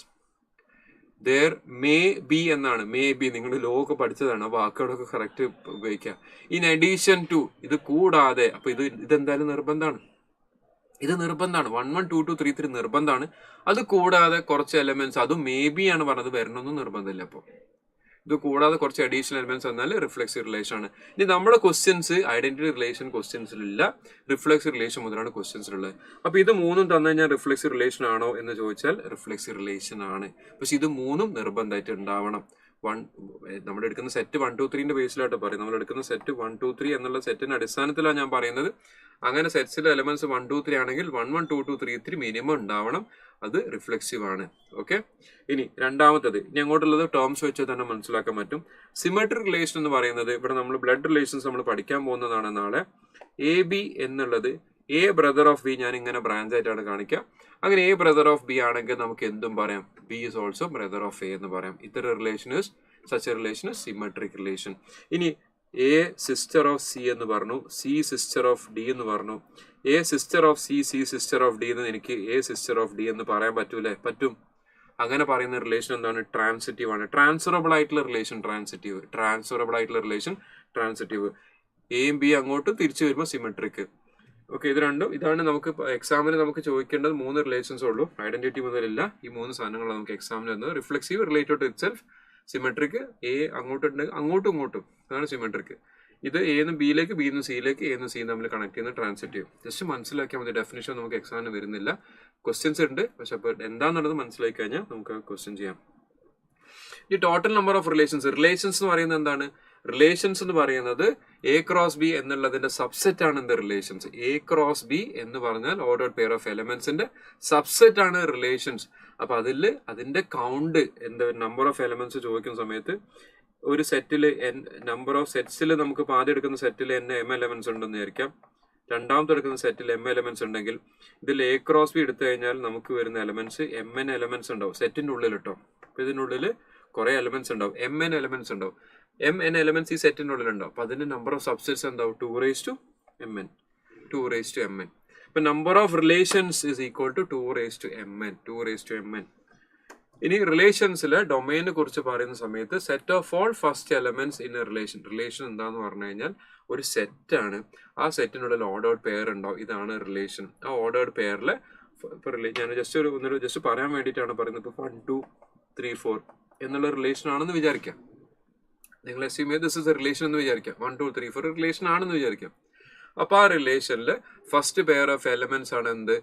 there may be എന്നാണ്, മേ ബി നിങ്ങൾ ലോ ഒക്കെ പഠിച്ചതാണ്, ആ വാക്കുകളൊക്കെ കറക്റ്റ് ഉപയോഗിക്കുക. ഇൻ അഡീഷൻ ടു, ഇത് കൂടാതെ. അപ്പൊ ഇതെന്തായാലും നിർബന്ധമാണ്, 1 1 2 2 3 3 നിർബന്ധമാണ്. അത് കൂടാതെ കുറച്ച് എലമെന്റ്സ്, അതും മേ ബി ആണ് പറഞ്ഞത്, വരണമെന്നും നിർബന്ധമില്ല. അപ്പൊ ഇത് കൂടാതെ കുറച്ച് അഡീഷണൽ എലിമെന്റ്സ് വന്നാൽ റിഫ്ലെക്സീവ് റിലേഷൻ ആണ്. ഇനി നമ്മുടെ ക്വസ്റ്റ്യൻസ് ഐഡന്റിറ്റി റിലേഷൻ ക്വസ്റ്റ്യൻസിലില്ല, റിഫ്ലെക്സീവ് റിലേഷൻ മുതലാണ് ക്വസ്റ്റ്യൻസിലുള്ളത്. അപ്പൊ ഇത് മൂന്നും തന്നു കഴിഞ്ഞാൽ റിഫ്ലെക്സീവ് റിലേഷൻ ആണോ എന്ന് ചോദിച്ചാൽ റിഫ്ലെക്സീവ് റിലേഷൻ ആണ്. പക്ഷെ ഇത് മൂന്നും നിർബന്ധമായിട്ട് ഉണ്ടാവണം. നമ്മൾ എടുക്കുന്ന സെറ്റ് 1 2 3ന്റെ ബേസിലായിട്ട് പറയും. നമ്മൾ എടുക്കുന്ന സെറ്റ് 1 2 3 എന്നുള്ള സെറ്റിന്റെ അടിസ്ഥാനത്തിലാണ് ഞാൻ പറയുന്നത്. അങ്ങനെ സെറ്റ്സിലെ എലമെന്റ്സ് 1 2 3 ആണെങ്കിൽ 1 1 2 2 3 3 മിനിമം ഉണ്ടാവണം. അത് റിഫ്ലെക്സീവ് ആണ്. ഓക്കെ, ഇനി രണ്ടാമത്തത് ഇനി അങ്ങോട്ടുള്ളത് ടേംസ് വെച്ച് തന്നെ മനസ്സിലാക്കാൻ പറ്റും. സിമെട്രിക് റിലേഷൻ എന്ന് പറയുന്നത് ഇവിടെ നമ്മൾ ബ്ലഡ് റിലേഷൻസ് നമ്മൾ പഠിക്കാൻ പോകുന്നതാണ് നാളെ. എ ബി എന്നുള്ളത് എ ബ്രദർ ഓഫ് ബി, ഞാൻ ഇങ്ങനെ ബ്രാഞ്ച് ആയിട്ടാണ് കാണിക്കുക. അങ്ങനെ എ ബ്രദർ ഓഫ് ബി ആണെങ്കിൽ നമുക്ക് എന്തും പറയാം, B is also brother of A എന്ന് പറയാം. ഇത്തരം relation such A relation symmetric relation. ഇനി എ സിസ്റ്റർ ഓഫ് സി എന്ന് പറഞ്ഞു, സി സിസ്റ്റർ ഓഫ് ഡി എന്ന് പറഞ്ഞു. A sister of C, C sister of D എന്ന് എനിക്ക് എ സിസ്റ്റർ ഓഫ് ഡി എന്ന് പറയാൻ പറ്റൂലേ? പറ്റും. അങ്ങനെ പറയുന്ന റിലേഷൻ എന്താണ്? ട്രാൻസിറ്റീവ് ആണ്. ട്രാൻസ്ഫറബിൾ ആയിട്ടുള്ള റിലേഷൻ ട്രാൻസിറ്റീവ്, ട്രാൻസ്ഫറബിൾ ആയിട്ടുള്ള റിലേഷൻ ട്രാൻസിറ്റീവ്. എയും ബി അങ്ങോട്ട് തിരിച്ചു വരുമ്പോൾ സിമെട്രിക്. ഓക്കെ, ഇത് രണ്ടും ഇതാണ് നമുക്ക് എക്സാമിന് നമുക്ക് ചോദിക്കേണ്ടത്. 3 റിലേഷൻസ് ഉള്ളൂ, ഐഡന്റിറ്റി മുതലില്ല. ഈ 3 സാധനങ്ങളാണ് നമുക്ക് എക്സാമിന് വരുന്നത്. Reflexive related to itself, symmetric A അങ്ങോട്ടുണ്ടെങ്കിൽ അങ്ങോട്ടും ഇങ്ങോട്ടും, അതാണ് സിമെട്രിക്. ഇത് എന്ന് ബിയിലേക്ക്, ബി നിന്ന് സിയിലേക്ക്, എ നിന്ന് സി തമ്മിൽ കണക്ട് ചെയ്യുന്ന ട്രാൻസിറ്റീവ്. ജസ്റ്റ് മനസ്സിലാക്കിയാൽ മതി. ഡെഫിനിഷൻ നമുക്ക് എക്സാമിന് വരുന്നില്ല. ക്വസ്റ്റ്യൻസ് ഉണ്ട്, പക്ഷെ അപ്പോൾ എന്താണെന്നുള്ളത് മനസ്സിലാക്കി കഴിഞ്ഞാൽ നമുക്ക് ക്വസ്റ്റ്യൻ ചെയ്യാം. ഈ ടോട്ടൽ നമ്പർ ഓഫ് റിലേഷൻസ് എന്ന് പറയുന്നത് എന്താണ്? റിലേഷൻസ് എന്ന് പറയുന്നത് എ ക്രോസ് ബി എന്നുള്ളതിന്റെ സബ്സെറ്റ് ആണ് എന്ത് റിലേഷൻസ്. എ ക്രോസ് ബി എന്ന് പറഞ്ഞാൽ ഓർഡേർഡ് പെയർ ഓഫ് എലമെന്റ്സിന്റെ സബ്സെറ്റ് ആണ് റിലേഷൻസ്. അപ്പൊ അതിന്റെ കൗണ്ട് എന്താ, നമ്പർ ഓഫ് എലമെന്റ്സ് ചോദിക്കുന്ന സമയത്ത് ഒരു സെറ്റില് നമ്പർ ഓഫ് സെറ്റ്സിൽ നമുക്ക് ആദ്യം എടുക്കുന്ന സെറ്റിൽ എം എലമെന്റ്സ് ഉണ്ടെന്ന് വിചാരിക്കാം. രണ്ടാമത്തെ എടുക്കുന്ന സെറ്റിൽ എം എലമെന്റ്സ് ഉണ്ടെങ്കിൽ ഇതിൽ എ ക്രോസ് ബി എടുത്തു കഴിഞ്ഞാൽ നമുക്ക് വരുന്ന എലമെന്റ്സ് എം എൻ എലമെന്റ്സ് ഉണ്ടാവും സെറ്റിന്റെ ഉള്ളിൽ കേട്ടോ. അപ്പൊ ഇതിനുള്ളിൽ കുറെ എലമെന്റ്സ് ഉണ്ടാവും, എം എൻ എലമെന്റ്സ് ഉണ്ടാവും. എം എൻ എലമെന്റ്സ് ഈ സെറ്റിന്റെ ഉള്ളിലുണ്ടാവും. അപ്പൊ അതിന്റെ നമ്പർ ഓഫ് സബ്സെറ്റ്സ് എന്താവും? 2 raised to mn. അപ്പൊ number of relations is equal to 2 raised to mn. ഇനി റിലേഷൻസിലെ ഡൊമൈനെ കുറിച്ച് പറയുന്ന സമയത്ത് set of all first elements in A relation. Relation എന്താന്ന് പറഞ്ഞു കഴിഞ്ഞാൽ ഒരു സെറ്റ് ആണ്. ആ സെറ്റിനുള്ളിൽ ഓർഡേർഡ് പെയർ ഉണ്ടാവും. ഇതാണ് റിലേഷൻ. ആ ഓർഡേർഡ് പെയറിലെ ഞാൻ ജസ്റ്റ് പറയാൻ വേണ്ടിയിട്ടാണ് പറയുന്നത്. ഇപ്പൊ 1 2 3 4 എന്നുള്ള റിലേഷൻ ആണെന്ന് വിചാരിക്കാം. നിങ്ങൾ അസ്യൂം ചെയ്ത് ദിസ് ഇസ് എ റിലേഷൻ എന്ന് വിചാരിക്കാം. 1 2 3 4 റിലേഷൻ ആണെന്ന് വിചാരിക്കാം. അപ്പൊ ആ റിലേഷനിൽ ഫസ്റ്റ് പെയർ ഓഫ് എലമെന്റ്സ് ആണ് എന്ത്?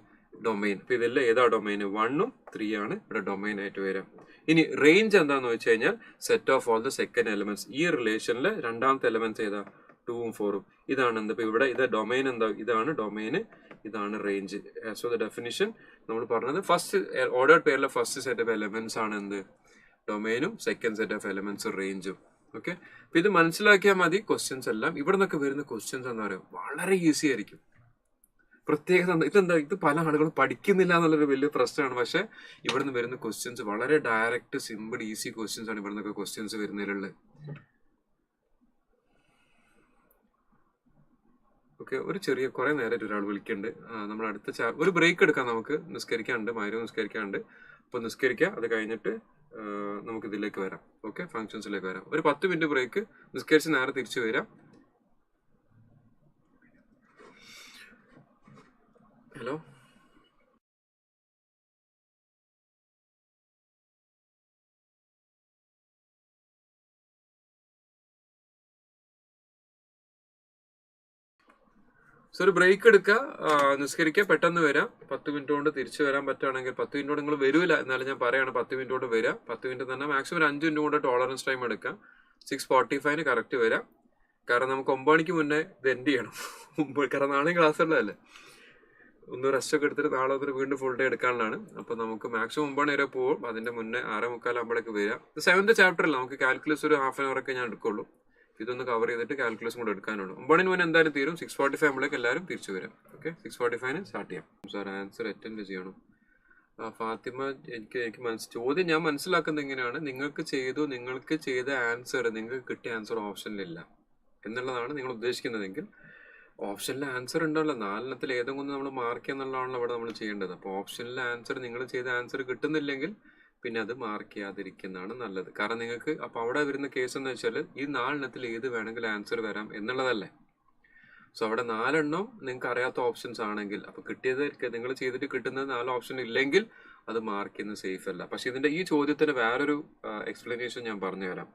ഡൊമൈൻ. അപ്പൊ ഇതിൽ ഏതാ ഡൊമൈൻ? 1 ഉം 3 ആണ് ഇവിടെ ഡൊമൈൻ ആയിട്ട് വരാം. ഇനി റേഞ്ച് എന്താന്ന് വെച്ച് കഴിഞ്ഞാൽ set of all the second elements. ഈ റിലേഷനിൽ രണ്ടാമത്തെ എലമെന്റ്സ് ഏതാ? 2 ഉം 4 ഉം. ഇതാണ് എന്ത്? ഇപ്പൊ ഇവിടെ ഇത് ഡൊമൈൻ എന്താ? ഇതാണ് ഡൊമൈന്, ഇതാണ് റേഞ്ച്. സോ ദ ഡെഫിനിഷൻ നമ്മൾ പറഞ്ഞത് ഫസ്റ്റ് ഓർഡേർഡ് പെയറിലെ ഫസ്റ്റ് സെറ്റ് ഓഫ് എലമെന്റ്സ് ആണ് എന്ത്? ഡൊമൈനും സെക്കൻഡ് സെറ്റ് ഓഫ് എലമെന്റ്സ് റേഞ്ചും. ഓക്കെ, അപ്പൊ ഇത് മനസ്സിലാക്കിയാൽ മതി. ക്വസ്റ്റ്യൻസ് എല്ലാം ഇവിടെ നിന്നൊക്കെ വരുന്ന ക്വസ്റ്റ്യൻസ് എന്താ പറയുക, വളരെ ഈസി ആയിരിക്കും. പ്രത്യേകത ഇത് പല ആളുകളും പഠിക്കുന്നില്ല എന്നുള്ളൊരു വലിയ പ്രശ്നമാണ്. പക്ഷെ ഇവിടെ നിന്ന് വരുന്ന ക്വസ്റ്റ്യൻസ് വളരെ ഡയറക്റ്റ്, സിമ്പിൾ, ഈസി ക്വസ്റ്റ്യൻസ് ആണ് ഇവിടെ നിന്നൊക്കെ ക്വസ്റ്റ്യൻസ് വരുന്നതിലുള്ളത്. ഓക്കെ, ഒരു ചെറിയ കുറെ നേരമായിട്ട് ഒരാൾ വിളിക്കുന്നുണ്ട്. നമ്മൾ അടുത്ത ഒരു ബ്രേക്ക് എടുക്കാം. നമുക്ക് നിസ്കരിക്കാനുണ്ട്, മഗ്‌രിബ് നിസ്കരിക്കാനുണ്ട്. അപ്പൊ നിസ്കരിക്കാം. അത് കഴിഞ്ഞിട്ട് നമുക്ക് ഇതിലേക്ക് വരാം. ഓക്കെ, ഫങ്ഷൻസിലേക്ക് വരാം. ഒരു 10 മിനിറ്റ് ബ്രേക്ക്, നിസ്കരിച്ച് നേരെ തിരിച്ചു വരാം. ഹലോ, സോ ഒരു ബ്രേക്ക് എടുക്കുക, നിസ്കരിക്കുക, പെട്ടെന്ന് വരാം. 10 മിനിറ്റ് കൊണ്ട് തിരിച്ചു വരാൻ പറ്റുകയാണെങ്കിൽ 10 മിനിറ്റ് കൊണ്ട് നിങ്ങൾ വരൂല എന്നാലും ഞാൻ പറയാണ് 10 മിനിറ്റ് കൊണ്ട് വരാം. 10 മിനിറ്റ് തന്നെ മാക്സിമം ഒരു 5 മിനിറ്റ് കൊണ്ട് ടോളറൻസ് ടൈം എടുക്കാം. 6:45 കറക്റ്റ് വരാം. കാരണം നമുക്ക് 9 മണിക്ക് മുന്നേ ഇത് എൻഡ് ചെയ്യണം. കാരണം നാളെയും ക്ലാസ് ഉള്ളതല്ലേ. ഒന്ന് റെസ്റ്റ് ഒക്കെ എടുത്തിട്ട് നാളെ ഒരു വീണ്ടും ഫുൾ ഡേ എടുക്കാനുള്ളതാണ്. അപ്പൊ നമുക്ക് മാക്സിമം 9 മണി വരെ പോകും. അതിന്റെ മുന്നേ 6:45 ആകുമ്പോഴേക്ക് വരാം. ഇത് 7th ചാപ്റ്ററിൽ നമുക്ക് കാൽക്കുലസ് ഒരു ഹാഫ് ആൻ അവർ ഒക്കെ ഞാൻ എടുക്കുള്ളൂ. ഇതൊന്ന് കവർ ചെയ്തിട്ട് കാൽക്കുലസും കൂടെ എടുക്കാനുള്ളൂ. 9 മണി മുന്നേ എന്തായാലും തീരും. 6:45 ആകുമ്പോഴേക്ക് എല്ലാവരും തിരിച്ചു വരാം. ഓക്കെ, 6:45 സ്റ്റാർട്ട് ചെയ്യാം. സാർ ആൻസർ അറ്റൻഡ് ചെയ്യണം. ഫാത്തിമ, എനിക്ക് ചോദ്യം ഞാൻ മനസ്സിലാക്കുന്നത് എങ്ങനെയാണ്, നിങ്ങൾക്ക് ചെയ്ത ആൻസർ, നിങ്ങൾക്ക് കിട്ടിയ ആൻസർ ഓപ്ഷനിലില്ല എന്നുള്ളതാണ് നിങ്ങൾ ഉദ്ദേശിക്കുന്നതെങ്കിൽ ഓപ്ഷനിലെ ആൻസർ ഉണ്ടല്ലോ. 4 ഏതെങ്കിലും നമ്മൾ മാർക്ക് എന്നുള്ളതാണല്ലോ അവിടെ നമ്മൾ ചെയ്യേണ്ടത്. അപ്പോൾ ഓപ്ഷനിലെ ആൻസർ നിങ്ങൾ ചെയ്ത ആൻസർ കിട്ടുന്നില്ലെങ്കിൽ പിന്നെ അത് മാർക്ക് ചെയ്യാതിരിക്കുന്നതാണ് നല്ലത്. കാരണം നിങ്ങൾക്ക് അപ്പൊ അവിടെ വരുന്ന കേസ് എന്ന് വെച്ചാൽ ഈ 4 ഏത് വേണമെങ്കിലും ആൻസർ വരാം എന്നുള്ളതല്ലേ. സോ അവിടെ 4 നിങ്ങൾക്ക് അറിയാത്ത ഓപ്ഷൻസ് ആണെങ്കിൽ അപ്പൊ കിട്ടിയത് നിങ്ങൾ ചെയ്തിട്ട് കിട്ടുന്നത് 4 ഓപ്ഷൻ ഇല്ലെങ്കിൽ അത് മാർക്ക് ചെയ്യുന്നത് സേഫ് അല്ല. പക്ഷെ ഇതിന്റെ ഈ ചോദ്യത്തിന് വേറൊരു എക്സ്പ്ലനേഷൻ ഞാൻ പറഞ്ഞുതരാം.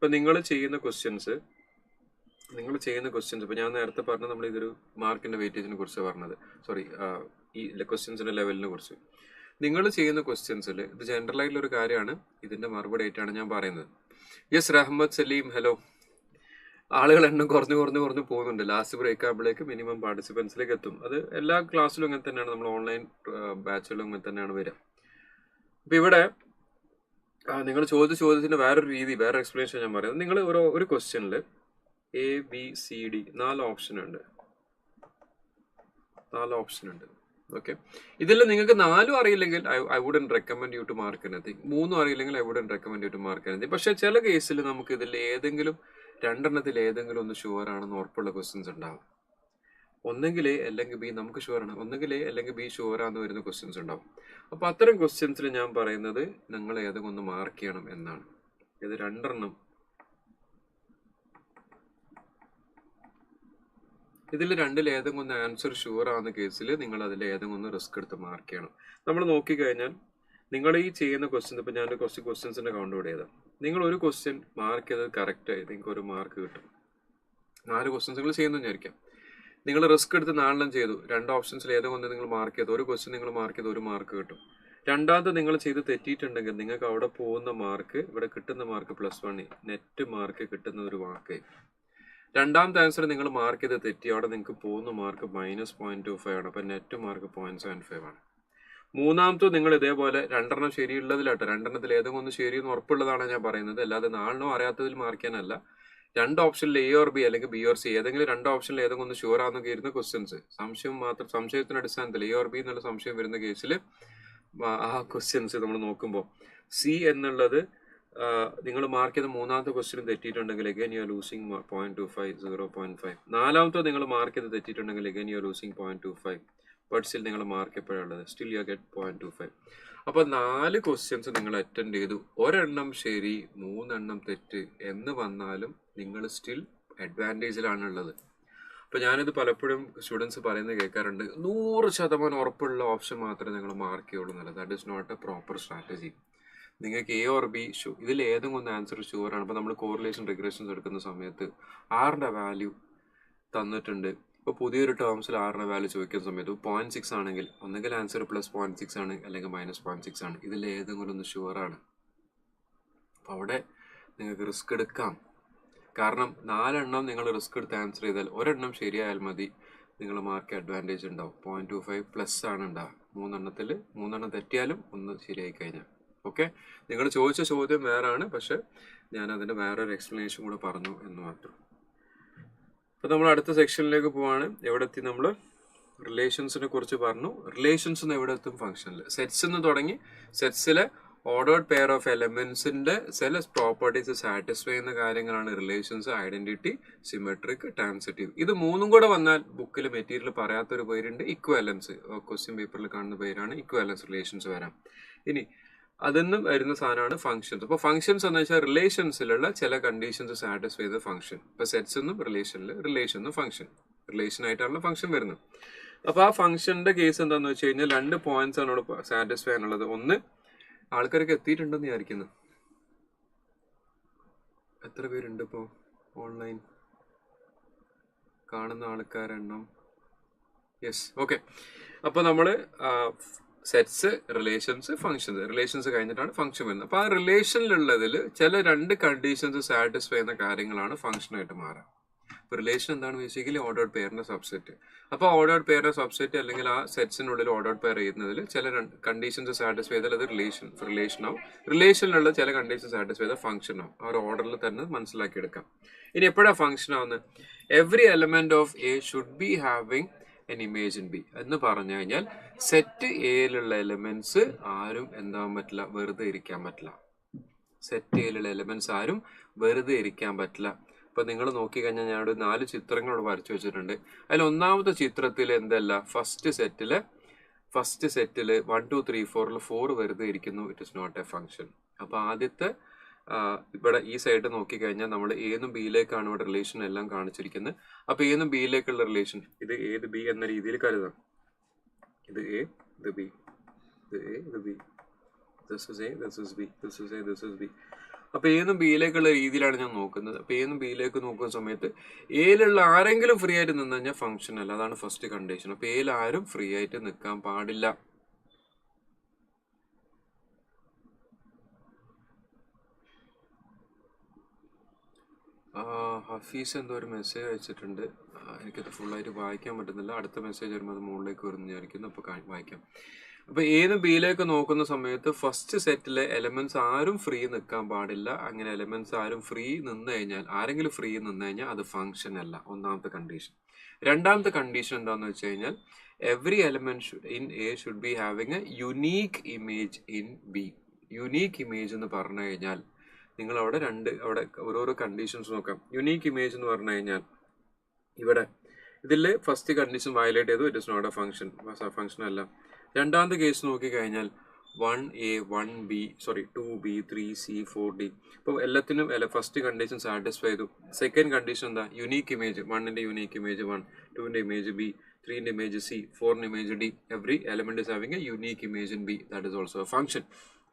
ഇപ്പം നിങ്ങൾ ചെയ്യുന്ന ക്വസ്റ്റ്യൻസ് ഇപ്പം ഞാൻ നേരത്തെ പറഞ്ഞ നമ്മൾ ഇതൊരു മാർക്കിൻ്റെ വെയിറ്റേജിനെ കുറിച്ച് പറഞ്ഞത്, സോറി, ഈ ക്വസ്റ്റ്യൻസിൻ്റെ ലെവലിനെ കുറിച്ച്. നിങ്ങൾ ചെയ്യുന്ന ക്വസ്റ്റ്യൻസിൽ ഇത് ജനറൽ ആയിട്ടുള്ള ഒരു കാര്യമാണ്, ഇതിൻ്റെ മറുപടി ആയിട്ടാണ് ഞാൻ പറയുന്നത്. യെസ് റഹ്മത്ത് സലീം, ഹലോ. ആളുകൾ എണ്ണം കുറഞ്ഞു പോകുന്നുണ്ട്. ലാസ്റ്റ് ബ്രേക്ക് ആകുമ്പോഴേക്ക് മിനിമം പാർട്ടിസിപ്പൻസിലേക്ക് എത്തും. അത് എല്ലാ ക്ലാസ്സിലും അങ്ങനെ തന്നെയാണ്, നമ്മൾ ഓൺലൈൻ ബാച്ചുകളിലും അങ്ങനെ തന്നെയാണ് വരിക. അപ്പം ഇവിടെ നിങ്ങൾ ചോദ്യത്തിന് വേറെ എക്സ്പ്ലനേഷൻ ഞാൻ പറയുന്നത്. നിങ്ങൾ ഒരു ക്വസ്റ്റ്യനിൽ ABCD 4 ഓപ്ഷൻ ഉണ്ട്. ഓക്കെ, ഇതിൽ നിങ്ങൾക്ക് 4 അറിയില്ലെങ്കിൽ I wouldn't recommend you to mark anything. 3 അറിയില്ലെങ്കിൽ I wouldn't recommend you to mark anything. പക്ഷെ ചില കേസിൽ നമുക്ക് ഇതിൽ ഏതെങ്കിലും 2 ഏതെങ്കിലും ഒന്ന് ഷുവർ ആണെന്ന് ഉറപ്പുള്ള ക്വസ്റ്റ്യൻസ് ഉണ്ടാവും. ഒന്നെങ്കിൽ A അല്ലെങ്കിൽ B നമുക്ക് ഷുവറാണ്, ഒന്നെങ്കിൽ A അല്ലെങ്കിൽ B ഷുവറാന്ന് വരുന്ന ക്വസ്റ്റ്യൻസ് ഉണ്ടാവും. അപ്പോൾ അത്തരം ക്വസ്റ്റ്യൻസിൽ ഞാൻ പറയുന്നത് നിങ്ങൾ ഏതെങ്കിലും ഒന്ന് മാർക്ക് ചെയ്യണം എന്നാണ്. ഇത് 2 ഇതിൽ 2 ഏതെങ്കിലും ഒന്ന് ആൻസർ ഷുവർ ആവുന്ന കേസിൽ നിങ്ങൾ അതിൽ ഏതെങ്കിലും ഒന്ന് റിസ്ക് എടുത്ത് മാർക്ക് ചെയ്യണം. നമ്മൾ നോക്കിക്കഴിഞ്ഞാൽ നിങ്ങൾ ഈ ചെയ്യുന്ന ക്വസ്റ്റ്യൻ, ഇപ്പം ഞാൻ കുറച്ച് ക്വസ്റ്റ്യൻസിൻ്റെ കൗണ്ട് ചെയ്തതാണ്. നിങ്ങൾ ഒരു ക്വസ്റ്റ്യൻ മാർക്ക് ചെയ്തത് കറക്റ്റായി നിങ്ങൾക്ക് ഒരു മാർക്ക് കിട്ടും. 4 ക്വസ്റ്റ്യൻസ് നിങ്ങൾ ചെയ്യുന്നു വിചാരിക്കാം. നിങ്ങൾ റിസ്ക് എടുത്ത് 4 ചെയ്തു, 2 ഓപ്ഷൻസിൽ ഏതെങ്കിലും ഒന്ന് നിങ്ങൾ മാർക്ക് ചെയ്തു, ഒരു ക്വസ്റ്റ്യൻ നിങ്ങൾ മാർക്ക് ചെയ്ത് 1 മാർക്ക് കിട്ടും. രണ്ടാമത് നിങ്ങൾ ചെയ്ത് തെറ്റിയിട്ടുണ്ടെങ്കിൽ നിങ്ങൾക്ക് അവിടെ പോകുന്ന മാർക്ക്, ഇവിടെ കിട്ടുന്ന മാർക്ക് +1, നെറ്റ് മാർക്ക് കിട്ടുന്ന ഒരു മാർക്ക്. രണ്ടാമത്തെ ആൻസർ നിങ്ങൾ മാർക്ക് ചെയ്ത് തെറ്റി, അവിടെ നിങ്ങൾക്ക് പോകുന്ന മാർക്ക് -0.25 ആണ്. അപ്പം നെറ്റ് മാർക്ക് 0.75 ആണ്. മൂന്നാമത്തെ നിങ്ങൾ ഇതേപോലെ 2 ശരിയുള്ളതിലാട്ടോ, 2 ഏതെങ്കിലും ഒന്ന് ശരിയെന്ന് ഉറപ്പുള്ളതാണ് ഞാൻ പറയുന്നത്, അല്ലാതെ 4 അറിയാത്തതിൽ മാർക്ക് ചെയ്യാനല്ല. 2 ഓപ്ഷനിൽ A or B അല്ലെങ്കിൽ B or C ഏതെങ്കിലും 2 ഓപ്ഷനിൽ ഏതെങ്കിലും ഒന്ന് ഷുവർ ആണെന്നൊക്കെ ഇരുന്ന ക്വസ്റ്റ്യൻസ്, സംശയത്തിന് അടിസ്ഥാനത്തിൽ A or B എന്നുള്ള സംശയം വരുന്ന കേസിൽ ആ ക്വസ്റ്റ്യൻസ് നമ്മൾ നോക്കുമ്പോൾ C എന്നുള്ളത് നിങ്ങൾ മാർക്ക് ചെയ്ത മൂന്നാമത്തെ question തെറ്റിയിട്ടുണ്ടെങ്കിൽ again you are losing 0.25, 0.5. നാലാമത്തെ നിങ്ങൾ മാർക്ക് ചെയ്ത് തെറ്റിയിട്ടുണ്ടെങ്കിൽ again you are losing 0.25. But still നിങ്ങൾ മാർക്ക് എപ്പോഴുള്ളത് സ്റ്റിൽ യു ഗെറ്റ് 0.25. അപ്പോൾ 4 ക്വസ്റ്റ്യൻസ് നിങ്ങൾ അറ്റൻഡ് ചെയ്തു, 1 ശരി 3 തെറ്റ് എന്ന് വന്നാലും നിങ്ങൾ സ്റ്റിൽ അഡ്വാൻറ്റേജിലാണുള്ളത്. അപ്പോൾ ഞാനിത് പലപ്പോഴും സ്റ്റുഡൻസ് പറയുന്നത് കേൾക്കാറുണ്ട്, 100% ഉറപ്പുള്ള ഓപ്ഷൻ മാത്രമേ നിങ്ങൾ മാർക്ക് ചെയ്യുള്ളൂ എന്നുള്ളത്. That is not a proper strategy. നിങ്ങൾക്ക് A or B ഇതിൽ ഏതെങ്കിലും ഒന്ന് ആൻസർ ഷുവറാണ്. അപ്പോൾ നമ്മൾ കോറിലേഷൻ റിഗ്രഷൻസ് എടുക്കുന്ന സമയത്ത് Rന്റെ വാല്യൂ തന്നിട്ടുണ്ട്. ഇപ്പോൾ പുതിയൊരു ടേംസിൽ Rന്റെ വാല്യൂ ചോദിക്കുന്ന സമയത്ത് 0.6 ആണെങ്കിൽ ഒന്നുകിൽ ആൻസർ +0.6 ആണ് അല്ലെങ്കിൽ -0.6 ആണ്. ഇതിൽ ഏതെങ്കിലും ഒന്ന് ഷുവറാണ്. അപ്പോൾ അവിടെ നിങ്ങൾക്ക് റിസ്ക് എടുക്കാം. കാരണം 4 നിങ്ങൾ റിസ്ക് എടുത്ത് ആൻസർ ചെയ്താൽ 1 ശരിയായാൽ മതി, നിങ്ങൾ മാർക്ക് അഡ്വാൻറ്റേജ് ഉണ്ടാവും. 0.25 പ്ലസ് ആണ് ഉണ്ടാവുക. 3 തെറ്റിയാലും 1 ശരിയായി കഴിഞ്ഞാൽ. ഓക്കെ, നിങ്ങൾ ചോദിച്ച ചോദ്യം വേറാണ്, പക്ഷെ ഞാൻ അതിൻ്റെ വേറൊരു എക്സ്പ്ലനേഷൻ കൂടെ പറഞ്ഞു എന്ന് മാത്രം. അപ്പോൾ നമ്മൾ അടുത്ത സെക്ഷനിലേക്ക് പോവാണ്. എവിടെ എത്തി? നമ്മൾ റിലേഷൻസിനെ കുറിച്ച് പറഞ്ഞു. റിലേഷൻസ് എവിടെ എത്തും? ഫംഗ്ഷനിൽ. സെറ്റ്സ് എന്ന് തുടങ്ങി സെറ്റ്സിലെ ഓർഡേർഡ് പെയർ ഓഫ് എലമെന്റ്സിന്റെ ചില പ്രോപ്പർട്ടീസ് സാറ്റിസ്ഫൈ ചെയ്യുന്ന കാര്യങ്ങളാണ് റിലേഷൻസ്, ഐഡന്റിറ്റി, സിമെട്രിക്, ട്രാൻസിറ്റീവ്. ഇത് 3 കൂടെ വന്നാൽ ബുക്കിൽ മെറ്റീരിയൽ പറയാത്തൊരു പേരുണ്ട്, ഇക്വാലൻസ്. ക്വസ്റ്റ്യൻ പേപ്പറിൽ കാണുന്ന പേരാണ് ഇക്വാലൻസ് റിലേഷൻസ് വരാം. ഇനി അതിൽ വരുന്ന സാധനമാണ് ഫംഗ്ഷൻസ്. അപ്പോൾ ഫംഗ്ഷൻസ് എന്ന് വെച്ചാൽ റിലേഷൻസിലുള്ള ചില കണ്ടീഷൻസ് സാറ്റിസ്ഫൈ ചെയ്ത ഫംഗ്ഷൻ. ഇപ്പോൾ സെറ്റ്സ് എന്നും റിലേഷൻ ഫംഗ്ഷൻ, റിലേഷൻ ആയിട്ടാണല്ലോ ഫംഗ്ഷൻ വരുന്നത്. അപ്പോൾ ആ ഫംഗ്ഷന്റെ കേസ് എന്താണെന്ന് വെച്ച് കഴിഞ്ഞാൽ 2 പോയിന്റ്സ് ആണ് ഇവിടെ സാറ്റിസ്ഫൈ ചെയ്യാനുള്ളത്. ഒന്ന്, ആൾക്കാരൊക്കെ എത്തിയിട്ടുണ്ടെന്ന് വിചാരിക്കുന്നു. എത്ര പേരുണ്ട് ഇപ്പോൾ ഓൺലൈൻ കാണുന്ന ആൾക്കാരെണ്ണം? Yes, okay. അപ്പോൾ നമ്മൾ സെറ്റ്സ്, റിലേഷൻസ്, ഫംഗ്ഷൻസ്. റിലേഷൻസ് കഴിഞ്ഞിട്ടാണ് ഫംഗ്ഷൻ വരുന്നത്. അപ്പോൾ ആ റിലേഷനിലുള്ളതിൽ ചില 2 കണ്ടീഷൻസ് സാറ്റിസ്ഫൈ ചെയ്യുന്ന കാര്യങ്ങളാണ് ഫംഗ്ഷനായിട്ട് മാറുക. ഇപ്പോൾ റിലേഷൻ എന്താണ്? ബേസിക്കലി ഓർഡേർഡ് പെയറിന്റെ സബ്സെറ്റ്. അപ്പോൾ ഓർഡേർഡ് പെയറിന്റെ സബ്സെറ്റ് അല്ലെങ്കിൽ ആ സെറ്റ്സിനുള്ളിൽ ഓർഡേർഡ് പെയർ ചെയ്യുന്നതിൽ ചില കണ്ടീഷൻസ് സാറ്റിസ്ഫൈ ചെയ്താൽ അത് റിലേഷൻ ആവും. റിലേഷനിലുള്ള ചില കണ്ടീഷൻസ് സാറ്റിസ്ഫൈ ചെയ്താൽ ഫംഗ്ഷൻ ആവും. ആ ഒരു ഓർഡറിൽ തന്നെ മനസ്സിലാക്കിയെടുക്കാം. ഇനി എപ്പോഴാണ് ഫംഗ്ഷൻ ആവുന്നത്? Every element of A should be having an image in B എന്ന് പറഞ്ഞു കഴിഞ്ഞാൽ സെറ്റ് എയിലുള്ള എലിമെന്റ്സ് ആരും എന്താവാൻ പറ്റില്ല, വെറുതെ ഇരിക്കാൻ പറ്റില്ല. സെറ്റ് എയിലുള്ള എലിമെന്റ്സ് ആരും വെറുതെ ഇരിക്കാൻ പറ്റില്ല. ഇപ്പൊ നിങ്ങൾ നോക്കിക്കഴിഞ്ഞാൽ ഞാൻ ഇവിടെ 4 ചിത്രങ്ങളോട് വരച്ചു വെച്ചിട്ടുണ്ട്. അതിൽ ഒന്നാമത്തെ ചിത്രത്തിൽ എന്തല്ല, ഫസ്റ്റ് സെറ്റില് 1 2 3 4 4 വെറുതെ ഇരിക്കുന്നു. It is not a function. അപ്പൊ ആദ്യത്തെ ഇവിടെ ഈ സൈഡ് നോക്കിക്കഴിഞ്ഞാൽ നമ്മൾ എന്നും ബിയിലേക്കാണ് ഇവിടെ റിലേഷൻ എല്ലാം കാണിച്ചിരിക്കുന്നത്. അപ്പൊ എന്നും ബിയിലേക്കുള്ള റിലേഷൻ ഇത് ഏത് ബി എന്ന രീതിയിൽ കരുതാം. ഇത് എ, ഇത് ബി, ഇത് എ, ഇത് B, this is A, this is B, this is A, this is B. അപ്പൊ എന്നും ബിയിലേക്കുള്ള രീതിയിലാണ് ഞാൻ നോക്കുന്നത്. അപ്പൊ എന്നും ബിയിലേക്ക് നോക്കുന്ന സമയത്ത് എയിലുള്ള ആരെങ്കിലും ഫ്രീ ആയിട്ട് നിന്ന് കഴിഞ്ഞാൽ ഫംഗ്ഷൻ അല്ല. അതാണ് ഫസ്റ്റ് കണ്ടീഷൻ. അപ്പൊ എയിൽ ആരും ഫ്രീ ആയിട്ട് നിൽക്കാൻ പാടില്ല. ഹഫീസ് എന്തോ ഒരു മെസ്സേജ് അയച്ചിട്ടുണ്ട്. എനിക്കത് ഫുള്ളായിട്ട് വായിക്കാൻ പറ്റുന്നില്ല. അടുത്ത മെസ്സേജ് വരുമ്പോൾ അത് മുകളിലേക്ക് വരുന്നു വിചാരിക്കുന്നു. അപ്പോൾ വായിക്കാം. അപ്പോൾ ഏത് ബിയിലേക്ക് നോക്കുന്ന സമയത്ത് ഫസ്റ്റ് സെറ്റിലെ എലമെന്റ്സ് ആരും ഫ്രീ നിൽക്കാൻ പാടില്ല. അങ്ങനെ എലമെന്റ്സ് ആരും ഫ്രീ നിന്ന് കഴിഞ്ഞാൽ, ആരെങ്കിലും ഫ്രീ നിന്ന് കഴിഞ്ഞാൽ അത് ഫംഗ്ഷൻ അല്ല. ഒന്നാമത്തെ കണ്ടീഷൻ. രണ്ടാമത്തെ കണ്ടീഷൻ എന്താണെന്ന് വെച്ച് കഴിഞ്ഞാൽ every element in A should be having a unique image in B. Unique image എന്ന് പറഞ്ഞു കഴിഞ്ഞാൽ നിങ്ങൾ അവിടെ ഓരോരോ കണ്ടീഷൻസ് നോക്കാം. യുണീക്ക് ഇമേജ് എന്ന് പറഞ്ഞു കഴിഞ്ഞാൽ ഇവിടെ ഇതിൽ ഫസ്റ്റ് കണ്ടീഷൻ വയലേറ്റ് ചെയ്തു, it is not a function അല്ല. രണ്ടാമത്തെ കേസ് നോക്കിക്കഴിഞ്ഞാൽ 1A 1B 2B 3C 4D. ഇപ്പോൾ എല്ലാത്തിനും ഫസ്റ്റ് കണ്ടീഷൻ സാറ്റിസ്ഫൈ ചെയ്തു. സെക്കൻഡ് കണ്ടീഷൻ എന്താ? Unique image. 1ന്റെ യുണീക്ക് ഇമേജ് 1, 2ന്റെ ഇമേജ് B, 3ന്റെ ഇമേജ് C, 4ന്റെ image D. Every element is having a unique image in B. That is also a function.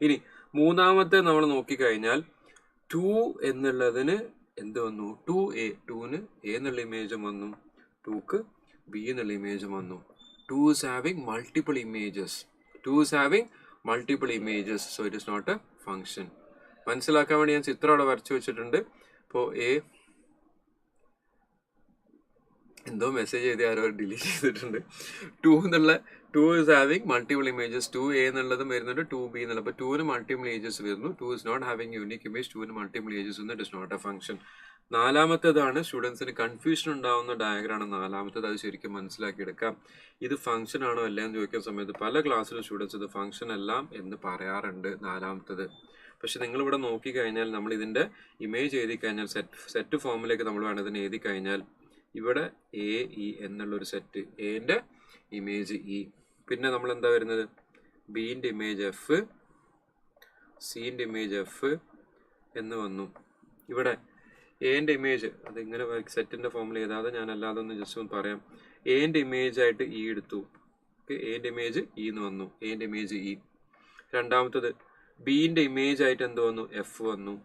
ഇനി മൂന്നാമത്തെ നമ്മൾ നോക്കിക്കഴിഞ്ഞാൽ 2 എന്നുള്ളതിന് എന്ത് വന്നു? 2A. 2ന് A എന്നുള്ള ഇമേജും വന്നു, 2ക്ക് B എന്നുള്ള ഇമേജും വന്നു. 2 is having multiple images. 2 is having multiple images. So it is not a function. മനസ്സിലാക്കാൻ വേണ്ടി ഞാൻ ചിത്രം അവിടെ വരച്ചു വെച്ചിട്ടുണ്ട്. ഇപ്പോൾ എന്തോ മെസ്സേജ് ചെയ്ത് ആരോ ഡിലീറ്റ് ചെയ്തിട്ടുണ്ട്. 2 is having multiple images. 2A എന്നുള്ളതും വരുന്നുണ്ട്, 2B എന്നുള്ളത്. അപ്പോൾ 2ന് മൾട്ടിപ്പിൾ ഇമേജസ് വരുന്നു. 2 is not having unique image. 2ന് മൾട്ടിപ്പിൾ ഇമേജസ് വരുന്നു. It is not a function. നാലാമത്തേതാണ് സ്റ്റുഡൻസിന് കൺഫ്യൂഷൻ ഉണ്ടാവുന്ന ഡയഗ്രാണ് നാലാമത്തേത്. അത് ശരിക്കും മനസ്സിലാക്കിയെടുക്കാം. ഇത് ഫംഗ്ഷൻ ആണോ അല്ല എന്ന് ചോദിക്കുന്ന സമയത്ത് പല ക്ലാസ്സിലും സ്റ്റുഡൻസ് ഇത് ഫംഗ്ഷൻ അല്ല എന്ന് പറയാറുണ്ട് നാലാമത്തത്. പക്ഷെ നിങ്ങളിവിടെ നോക്കിക്കഴിഞ്ഞാൽ നമ്മൾ ഇതിൻ്റെ ഇമേജ് എഴുതി കഴിഞ്ഞാൽ സെറ്റ് ഫോമിലേക്ക് നമ്മൾ വേണം ഇതിന് എഴുതി കഴിഞ്ഞാൽ ഇവിടെ AE എന്നുള്ളൊരു സെറ്റ്, എൻ്റെ ഇമേജ് E. പിന്നെ നമ്മൾ എന്താ വരുന്നത്? ബീൻ്റെ ഇമേജ് F, സീൻ്റെ ഇമേജ് F എന്ന് വന്നു. ഇവിടെ എൻ്റെ ഇമേജ് അത് ഇങ്ങനെ സെറ്റിൻ്റെ ഫോമിൽ എഴുതാതെ ഞാൻ അല്ലാതെ ഒന്ന് ജസ്റ്റ് ഒന്ന് പറയാം. എൻ്റെ ഇമേജ് ആയിട്ട് E എടുത്തു. ഓക്കെ, എൻ്റെ ഇമേജ് E എന്ന് വന്നു, എൻ്റെ ഇമേജ് E. രണ്ടാമത്തത് ബീൻ്റെ ഇമേജ് ആയിട്ട് എന്ത് വന്നു? F വന്നു,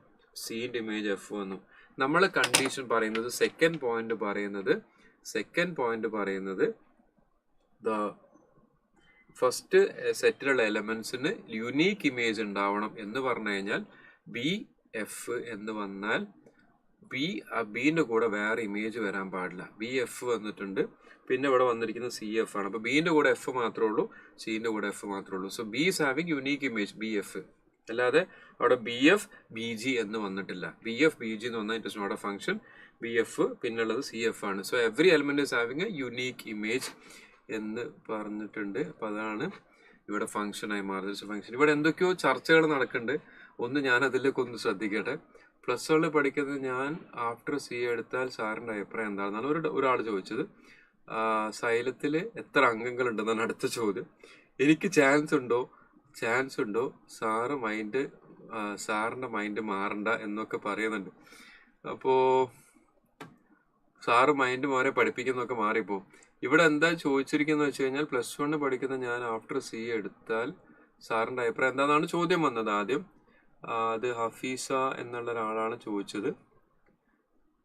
സീൻ്റെ ഇമേജ് F വന്നു. നമ്മളെ കണ്ടീഷൻ പറയുന്നത് സെക്കൻഡ് പോയിന്റ് പറയുന്നത് ദ ഫസ്റ്റ് സെറ്റിലുള്ള എലമെന്റ്സിന് യുണീക്ക് ഇമേജ് ഉണ്ടാവണം എന്ന് പറഞ്ഞു കഴിഞ്ഞാൽ BF എന്ന് വന്നാൽ ബീൻ്റെ കൂടെ വേറെ ഇമേജ് വരാൻ പാടില്ല. BF വന്നിട്ടുണ്ട്, പിന്നെ ഇവിടെ വന്നിരിക്കുന്നത് CF ആണ്. അപ്പോൾ ബീൻ്റെ കൂടെ F മാത്രമേ ഉള്ളൂ, സീൻ്റെ കൂടെ F മാത്രമേ ഉള്ളൂ. So B is having unique image BF. അല്ലാതെ അവിടെ BF BG എന്ന് വന്നിട്ടില്ല. BF BG എന്ന് വന്നാൽ it is not a function. BF പിന്നുള്ളത് CF ആണ്. So every element is having a unique image എന്ന് പറഞ്ഞിട്ടുണ്ട്. അപ്പോൾ അതാണ് ഇവിടെ ഫംഗ്ഷനായി മാറുന്നത്. ഫംഗ്ഷൻ ഇവിടെ എന്തൊക്കെയോ ചർച്ചകൾ നടക്കുന്നുണ്ട്. ഒന്ന് ഞാൻ അതിലേക്ക് ഒന്ന് ശ്രദ്ധിക്കട്ടെ. പ്ലസ് 1 പഠിക്കുന്നത് ഞാൻ ആഫ്റ്റർ C എടുത്താൽ സാറിൻ്റെ അഭിപ്രായം എന്താണെന്നാണ് ഒരാൾ ചോദിച്ചത്. സൈലത്തിൽ എത്ര അംഗങ്ങളുണ്ടെന്നാണ് അടുത്ത ചോദ്യം. എനിക്ക് ചാൻസ് ഉണ്ടോ സാറിൻ്റെ മൈൻഡ് മാറണ്ട എന്നൊക്കെ പറയുന്നുണ്ട്. അപ്പോൾ സാറ് മൈൻഡ് മാറി പഠിപ്പിക്കുന്നൊക്കെ മാറിപ്പോ. ഇവിടെ എന്താ ചോദിച്ചിരിക്കുന്നത് വെച്ച് കഴിഞ്ഞാൽ പ്ലസ് 1 പഠിക്കുന്ന ഞാൻ ആഫ്റ്റർ C എടുത്താൽ സാറിൻ്റെ അഭിപ്രായം എന്താണെന്നാണ് ചോദ്യം വന്നത് ആദ്യം. അത് ഹഫീസ എന്നുള്ള ഒരാളാണ് ചോദിച്ചത്.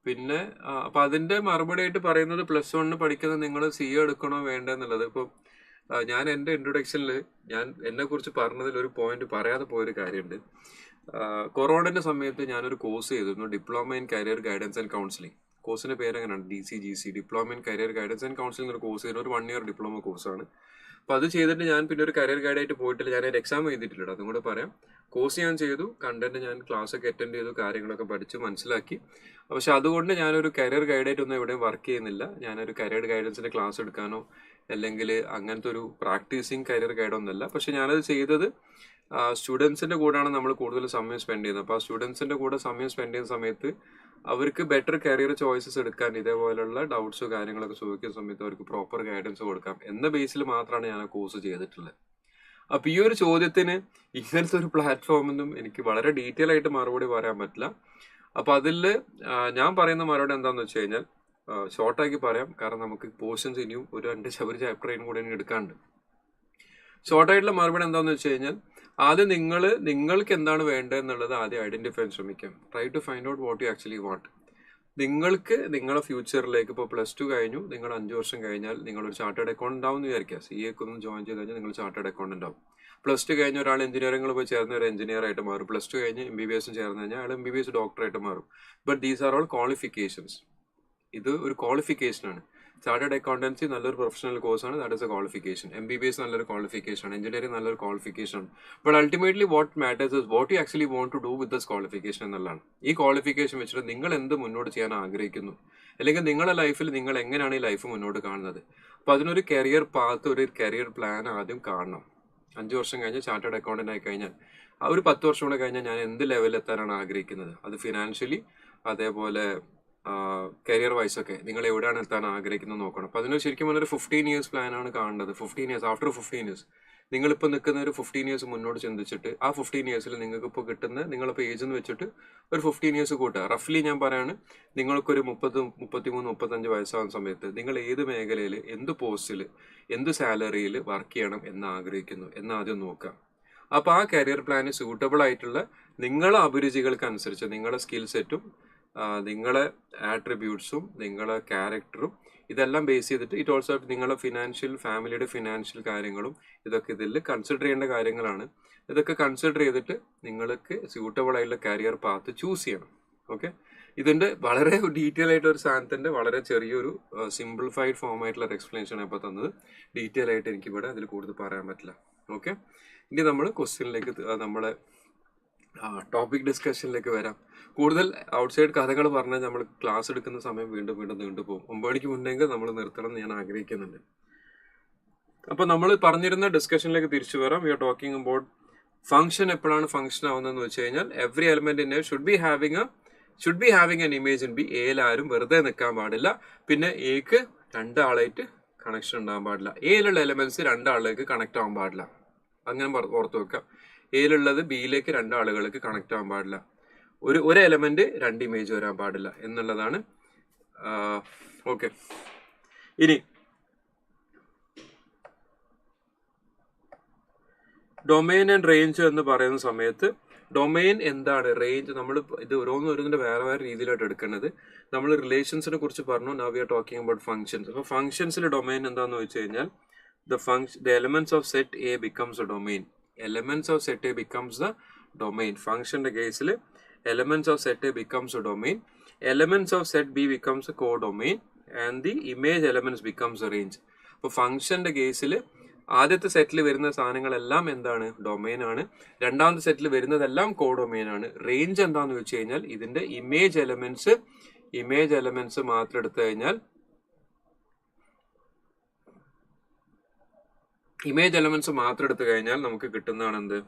പിന്നെ അപ്പം അതിൻ്റെ മറുപടി ആയിട്ട് പറയുന്നത് പ്ലസ് 1 പഠിക്കുന്ന നിങ്ങൾ C എടുക്കണോ വേണ്ടെന്നുള്ളത്. ഇപ്പോൾ ഞാൻ എൻ്റെ ഇൻട്രൊഡക്ഷനിൽ ഞാൻ എന്നെക്കുറിച്ച് പറഞ്ഞതിൽ ഒരു പോയിന്റ് പറയാതെ പോയൊരു കാര്യമുണ്ട്. കൊറോണൻ്റെ സമയത്ത് ഞാനൊരു കോഴ്സ് ചെയ്തിരുന്നു, diploma in career guidance and counselling. കോഴ്സിൻ്റെ പേര് എങ്ങനെയാണ്? DCGC, diploma in career guidance and counselling ഒരു കോഴ്സ് ചെയ്തിരുന്നു. ഒരു 1 year ഡിപ്ലോമ കോഴ്സാണ്. അപ്പോൾ അത് ചെയ്തിട്ട് ഞാൻ പിന്നെ ഒരു കരിയർ ഗൈഡായിട്ട് പോയിട്ടില്ല. ഞാൻ ഒരു എക്സാം എഴുതിയിട്ടില്ല, അതും കൂടെ പറയാം. കോഴ്സ് ഞാൻ ചെയ്തു, കണ്ടന്റ് ഞാൻ ക്ലാസ്സൊക്കെ അറ്റൻഡ് ചെയ്തു, കാര്യങ്ങളൊക്കെ പഠിച്ചു മനസ്സിലാക്കി. പക്ഷെ അതുകൊണ്ട് ഞാനൊരു കരിയർ ഗൈഡായിട്ടൊന്നും എവിടെയും വർക്ക് ചെയ്യുന്നില്ല. ഞാനൊരു കരിയർ ഗൈഡൻസിൻ്റെ ക്ലാസ് എടുക്കാനോ അല്ലെങ്കിൽ അങ്ങനത്തെ ഒരു പ്രാക്ടീസിങ് കരിയർ ഗൈഡൊന്നുമല്ല. പക്ഷെ ഞാനത് ചെയ്തത് സ്റ്റുഡൻസിൻ്റെ കൂടെയാണ് നമ്മൾ കൂടുതൽ സമയം സ്പെൻഡ് ചെയ്യുന്നത്. അപ്പോൾ ആ സ്റ്റുഡൻസിൻ്റെ കൂടെ സമയം സ്പെൻഡ് ചെയ്യുന്ന സമയത്ത് അവർക്ക് ബെറ്റർ കരിയർ ചോയ്സസ് എടുക്കാൻ ഇതേപോലുള്ള ഡൗട്ട്സോ കാര്യങ്ങളൊക്കെ ചോദിക്കുന്ന സമയത്ത് അവർക്ക് പ്രോപ്പർ ഗൈഡൻസ് കൊടുക്കാം എന്ന ബേസിൽ മാത്രമാണ് ഞാൻ ആ കോഴ്സ് ചെയ്തിട്ടുള്ളത്. അപ്പോൾ ഈ ഒരു ചോദ്യത്തിന് ഇങ്ങനത്തെ ഒരു പ്ലാറ്റ്ഫോമൊന്നും എനിക്ക് വളരെ ഡീറ്റെയിൽ ആയിട്ട് മറുപടി പറയാൻ പറ്റില്ല. അപ്പോൾ അതിൽ ഞാൻ പറയുന്ന മറുപടി എന്താണെന്ന് വെച്ച് കഴിഞ്ഞാൽ ഷോർട്ടാക്കി പറയാം, കാരണം നമുക്ക് പോർഷൻസ് ഇനിയും ഒരു 2 ചാപ്റ്റർ കൂടെ ഇനി എടുക്കാണ്ട്. ഷോർട്ടായിട്ടുള്ള മറുപടി എന്താണെന്ന് വെച്ച് കഴിഞ്ഞാൽ ആദ്യം നിങ്ങൾക്ക് എന്താണ് വേണ്ടതെന്നുള്ളത് ആദ്യം ഐഡന്റിഫൈ ചെയ്യാൻ ശ്രമിക്കാം. Try to find out what you actually want. നിങ്ങൾക്ക് നിങ്ങളുടെ ഫ്യൂച്ചറിലേക്ക് ഇപ്പോൾ +2 കഴിഞ്ഞു, നിങ്ങൾ 5 വർഷം കഴിഞ്ഞാൽ നിങ്ങളൊരു ചാർട്ടേഡ് അക്കൗണ്ടന്റ് ആവും എന്ന് വിചാരിക്കുക. CA ഒക്കെ ഒന്ന് ജോയിൻ ചെയ്ത് കഴിഞ്ഞാൽ നിങ്ങൾ ചാർട്ടേഡ് അക്കൗണ്ടന്റ് ആവും. +2 കഴിഞ്ഞ ഒരാൾ എഞ്ചിനീയറിംഗിൽ പോയി ചേർന്ന ഒരു എഞ്ചിനീയർ ആയിട്ട് മാറും. +2 കഴിഞ്ഞ് MBBS ചേർന്ന് കഴിഞ്ഞാൽ അയാൾ MBBS ഡോക്ടറായിട്ട് മാറും. But these are all qualifications. ഇത് ഒരു ക്വാളിഫിക്കേഷനാണ്. ചാർട്ടേഡ് അക്കൗണ്ടൻസി നല്ലൊരു പ്രൊഫഷണൽ കോഴ്സാണ്. That is a qualification. MBBS നല്ലൊരു ക്വാളിഫിക്കേഷനാണ്. എഞ്ചിനീയറിംഗ് നല്ലൊരു ക്വാളിഫിക്കേഷനാണ്. But ultimately what matters is what you actually want to do with this qualification എന്നുള്ളതാണ്. ഈ ക്വാളിഫിക്കേഷൻ വെച്ചിട്ട് നിങ്ങൾ എന്ത് മുന്നോട്ട് ചെയ്യാൻ ആഗ്രഹിക്കുന്നു, അല്ലെങ്കിൽ നിങ്ങളുടെ ലൈഫിൽ നിങ്ങൾ എങ്ങനെയാണ് ഈ ലൈഫ് മുന്നോട്ട് കാണുന്നത്. അപ്പോൾ അതിനൊരു കരിയർ പാത്ത്, ഒരു കരിയർ പ്ലാൻ ആദ്യം കാണണം. 5 വർഷം കഴിഞ്ഞ് ചാർട്ടേഡ് അക്കൗണ്ടന്റ് ആയി കഴിഞ്ഞാൽ ആ ഒരു 10 വർഷം കൂടെ കഴിഞ്ഞാൽ ഞാൻ എന്ത് ലെവലിൽ എത്താനാണ് ആഗ്രഹിക്കുന്നത്, അത് ഫിനാൻഷ്യലി അതേപോലെ കരിയർ വൈസ് ഒക്കെ നിങ്ങൾ എവിടെയാണ് എത്താൻ ആഗ്രഹിക്കുന്നത് നോക്കണം. അപ്പോൾ അതിന് ശരിക്കും പറഞ്ഞൊരു 15 ഇയേഴ്സ് പ്ലാനാണ് കാണേണ്ടത്. 15 ഇയേഴ്സ് ആഫ്റ്റർ 15 ഇയേഴ്സ് നിങ്ങളിപ്പോൾ നിൽക്കുന്ന ഒരു 15 ഇയേഴ്സ് മുന്നോട്ട് ചിന്തിച്ചിട്ട് ആ 15 ഇയേഴ്സിൽ നിങ്ങൾക്ക് ഇപ്പോൾ കിട്ടുന്ന നിങ്ങളിപ്പോൾ ഏജ് എന്ന് വെച്ചിട്ട് ഒരു 15 ഇയേഴ്സ് കൂട്ടുക. റഫ്ലി ഞാൻ പറയാണ്, നിങ്ങൾക്കൊരു 30, 33, 35 വയസ്സാകുന്ന സമയത്ത് നിങ്ങൾ ഏത് മേഖലയിൽ, എന്ത് പോസ്റ്റിൽ, എന്ത് സാലറിയിൽ വർക്ക് ചെയ്യണം എന്ന് ആഗ്രഹിക്കുന്നു എന്ന് ആദ്യം നോക്കുക. അപ്പോൾ ആ കരിയർ പ്ലാന് സ്യൂട്ടബിൾ ആയിട്ടുള്ള നിങ്ങളെ അഭിരുചികൾക്ക് അനുസരിച്ച് നിങ്ങളുടെ സ്കിൽ സെറ്റും നിങ്ങളെ ആട്രിബ്യൂട്ട്സും നിങ്ങളെ ക്യാരക്ടറും ഇതെല്ലാം ബേസ് ചെയ്തിട്ട് ഇറ്റ് ഓൾസോ നിങ്ങളുടെ ഫാമിലിയുടെ ഫിനാൻഷ്യൽ കാര്യങ്ങളും ഇതൊക്കെ ഇതിൽ കൺസിഡർ ചെയ്യേണ്ട കാര്യങ്ങളാണ്. ഇതൊക്കെ കൺസിഡർ ചെയ്തിട്ട് നിങ്ങൾക്ക് സ്യൂട്ടബിൾ ആയിട്ടുള്ള കരിയർ പാത്ത് ചൂസ് ചെയ്യണം. ഓക്കെ, ഇതിൻ്റെ വളരെ ഡീറ്റെയിൽ ആയിട്ട് ഒരു സാധനത്തിൻ്റെ വളരെ ചെറിയൊരു സിംപ്ലിഫൈഡ് ഫോം ആയിട്ടുള്ള ഒരു എക്സ്പ്ലനേഷൻ ആണ് ഇപ്പോൾ തന്നത്. ഡീറ്റെയിൽ ആയിട്ട് എനിക്കിവിടെ അതിൽ കൂടുതൽ പറയാൻ പറ്റില്ല. ഓക്കെ, ഇനി നമ്മൾ ക്വസ്റ്റ്യനിലേക്ക്, നമ്മളെ ടോപ്പിക് ഡിസ്കഷനിലേക്ക് വരാം. കൂടുതൽ ഔട്ട്സൈഡ് കഥകൾ പറഞ്ഞാൽ നമ്മൾ ക്ലാസ് എടുക്കുന്ന സമയം വീണ്ടും നീണ്ടുപോകും. 9 മണിക്ക് മുന്നെങ്കിൽ നമ്മൾ നിർത്തണം എന്ന് ഞാൻ ആഗ്രഹിക്കുന്നുണ്ട്. അപ്പോൾ നമ്മൾ പറഞ്ഞിരുന്ന ഡിസ്കഷനിലേക്ക് തിരിച്ചു വരാം. We are talking about function. എപ്പോഴാണ് ഫംഗ്ഷൻ ആവുന്നതെന്ന് വെച്ച് കഴിഞ്ഞാൽ every element in A should be having an image in B. എയിലാരും വെറുതെ നിൽക്കാൻ പാടില്ല. പിന്നെ എക്ക് 2 ആളായിട്ട് കണക്ഷൻ ഉണ്ടാകാൻ പാടില്ല. എയിലുള്ള എലിമെന്റ്സ് 2 ആളിലേക്ക് കണക്ട് ആവാൻ പാടില്ല. അങ്ങനെ ഓർത്ത് വെക്കാം. എയിലുള്ളത് ബിയിലേക്ക് 2 ആളുകൾക്ക് കണക്ട് ആവാൻ പാടില്ല. ഒരു എലമെന്റ് 2 ഇമേജ് വരാൻ പാടില്ല എന്നുള്ളതാണ്. ഓക്കെ, ഇനി ഡൊമെയിൻ ആൻഡ് റേഞ്ച് എന്ന് പറയുന്ന സമയത്ത് ഡൊമെയിൻ എന്താണ്, റേഞ്ച്, നമ്മൾ ഇത് ഓരോന്നിന്റെ വേറെ രീതിയിലായിട്ട് എടുക്കുന്നത്. നമ്മൾ റിലേഷൻസിനെ കുറിച്ച് പറഞ്ഞു. Now we are talking about functions. അപ്പോൾ ഫംഗ്ഷൻസിൽ ഡൊമെയിൻ എന്താണെന്ന് വെച്ച് കഴിഞ്ഞാൽ the elements of set A becomes a domain. Elements of set A becomes the domain. Function case le elements of set A becomes a domain. Elements of set B becomes a codomain and the image elements becomes a range. അപ്പോൾ ഫംഗ്ഷന്റെ കേസിൽ ആദ്യത്തെ സെറ്റിൽ വരുന്ന സാധനങ്ങളെല്ലാം എന്താണ്, ഡൊമെയിൻ ആണ്. രണ്ടാമത്തെ സെറ്റിൽ വരുന്നതെല്ലാം കോഡൊമെയിൻ ആണ്. റേഞ്ച് എന്താന്ന് വെച്ച് കഴിഞ്ഞാൽ ഇതിന്റെ ഇമേജ് എലമെന്റ്സ് മാത്രം എടുത്തു കഴിഞ്ഞാൽ നമുക്ക് കിട്ടുന്നതാണ് എന്ത്,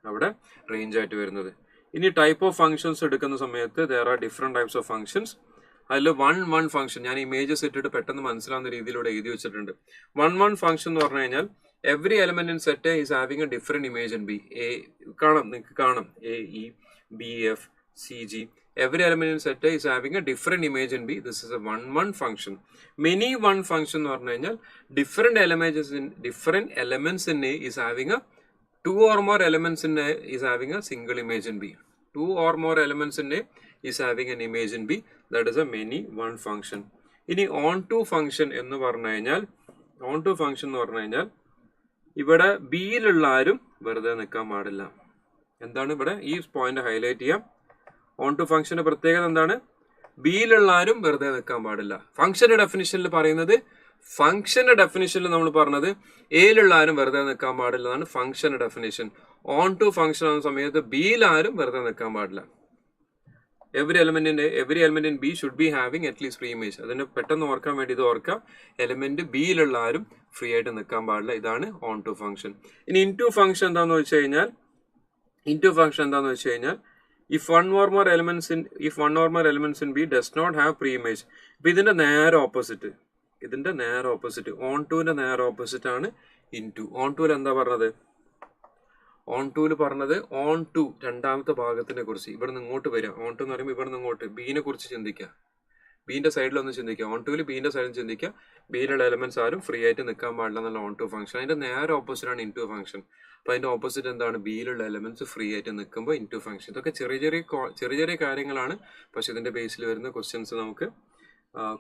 അവിടെ റേഞ്ച് ആയിട്ട് വരുന്നത്. ഇനി ടൈപ്പ് ഓഫ് ഫംഗ്ഷൻസ് എടുക്കുന്ന സമയത്ത് there are different types of functions. അതിൽ one ഫംഗ്ഷൻ ഞാൻ ഇമേജസ് ഇട്ടിട്ട് പെട്ടെന്ന് മനസ്സിലാവുന്ന രീതിയിലൂടെ എഴുതി വെച്ചിട്ടുണ്ട്. one ഫംഗ്ഷൻ എന്ന് പറഞ്ഞു കഴിഞ്ഞാൽ every element in set A is having a different image in B. നിങ്ങൾക്ക് കാണാം AE, BF, CG. Every element in set A is having a different image in B. This is a one function. Many one function എന്ന് പറഞ്ഞു കഴിഞ്ഞാൽ different elements in A is having a 2 or more elements in A is having a single image in B. 2 or more elements in A is having an image in B. That is a many one function. ഇനി onto function എന്ന് പറഞ്ഞു കഴിഞ്ഞാൽ ഇവിടെ ബിയിലുള്ള ആരും വെറുതെ നിൽക്കാൻ പാടില്ല. എന്താണ് ഇവിടെ ഈ പോയിന്റ് ഹൈലൈറ്റ് ചെയ്യാം. ഓൺടു ഫംഗ്ഷന്റെ പ്രത്യേകത എന്താണ്, ബിയിലുള്ള ആരും വെറുതെ നിൽക്കാൻ പാടില്ല. ഫംഗ്ഷന്റെ ഡെഫിനിഷനിൽ നമ്മൾ പറഞ്ഞത് എയിലുള്ള ആരും വെറുതെ നിൽക്കാൻ പാടില്ല എന്നാണ് ഫംഗ്ഷന്റെ ഡെഫിനിഷൻ. ഓൺടു ഫംഗ്ഷൻ ആവുന്ന സമയത്ത് ബിയിൽ ആരും വെറുതെ നിൽക്കാൻ പാടില്ല. Every element in B should be having at least free image. അതിന് പെട്ടെന്ന് ഓർക്കാൻ വേണ്ടി ഇത് ഓർക്കാം. എലമെന്റ് ബിയിലുള്ള ആരും ഫ്രീ ആയിട്ട് നിൽക്കാൻ പാടില്ല. ഇതാണ് ഓൺ ടു ഫംഗ്ഷൻ. ഇനി ഇൻടു ഫംഗ്ഷൻ എന്താന്ന് വെച്ച് കഴിഞ്ഞാൽ if one or more elements in B does not have pre-image. ഇപ്പൊ ഇതിന്റെ നേരെ ഓപ്പോസിറ്റ് ഓൺടുവിന്റെ നേരെ ഓപ്പോസിറ്റ് ആണ് ഇൻടു. ഓൺടുവിൽ എന്താ പറഞ്ഞത്, ഓൺടു രണ്ടാമത്തെ ഭാഗത്തിനെ കുറിച്ച്. ഇവിടെ നിന്ന് ഇങ്ങോട്ട് വരിക. ഓൺടു എന്ന് പറയുമ്പോൾ ഇവിടെ നിന്ന് ഇങ്ങോട്ട് ബീനെ കുറിച്ച് ചിന്തിക്കുക. ബീന്റെ സൈഡിലൊന്ന് ചിന്തിക്കുക. ഓൺ ടൂവിൽ ബീന്റെ സൈഡിൽ ചിന്തിക്കുക. ബിയിലുള്ള എലമെന്റ്സ് ആരും ഫ്രീ ആയിട്ട് നിൽക്കാൻ പാടില്ല എന്നുള്ള ഓൺ ടു ഫംഗ്ഷൻ. അതിന്റെ നേരെ ഓപ്പോസിറ്റ് ആണ് ഇൻ ടു ഫംഗ്ഷൻ. അപ്പൊ അതിന്റെ ഓപ്പോസിറ്റ് എന്താണ്? ബിയിലുള്ള എലമെന്റ്സ് ഫ്രീ ആയിട്ട് നിൽക്കുമ്പോൾ ഇൻ ടു ഫംഗ്ഷൻ. ഇതൊക്കെ ചെറിയ ചെറിയ കാര്യങ്ങളാണ്. പക്ഷെ ഇതിന്റെ ബേസിൽ വരുന്ന ക്വസ്റ്റ്യൻസ് നമുക്ക്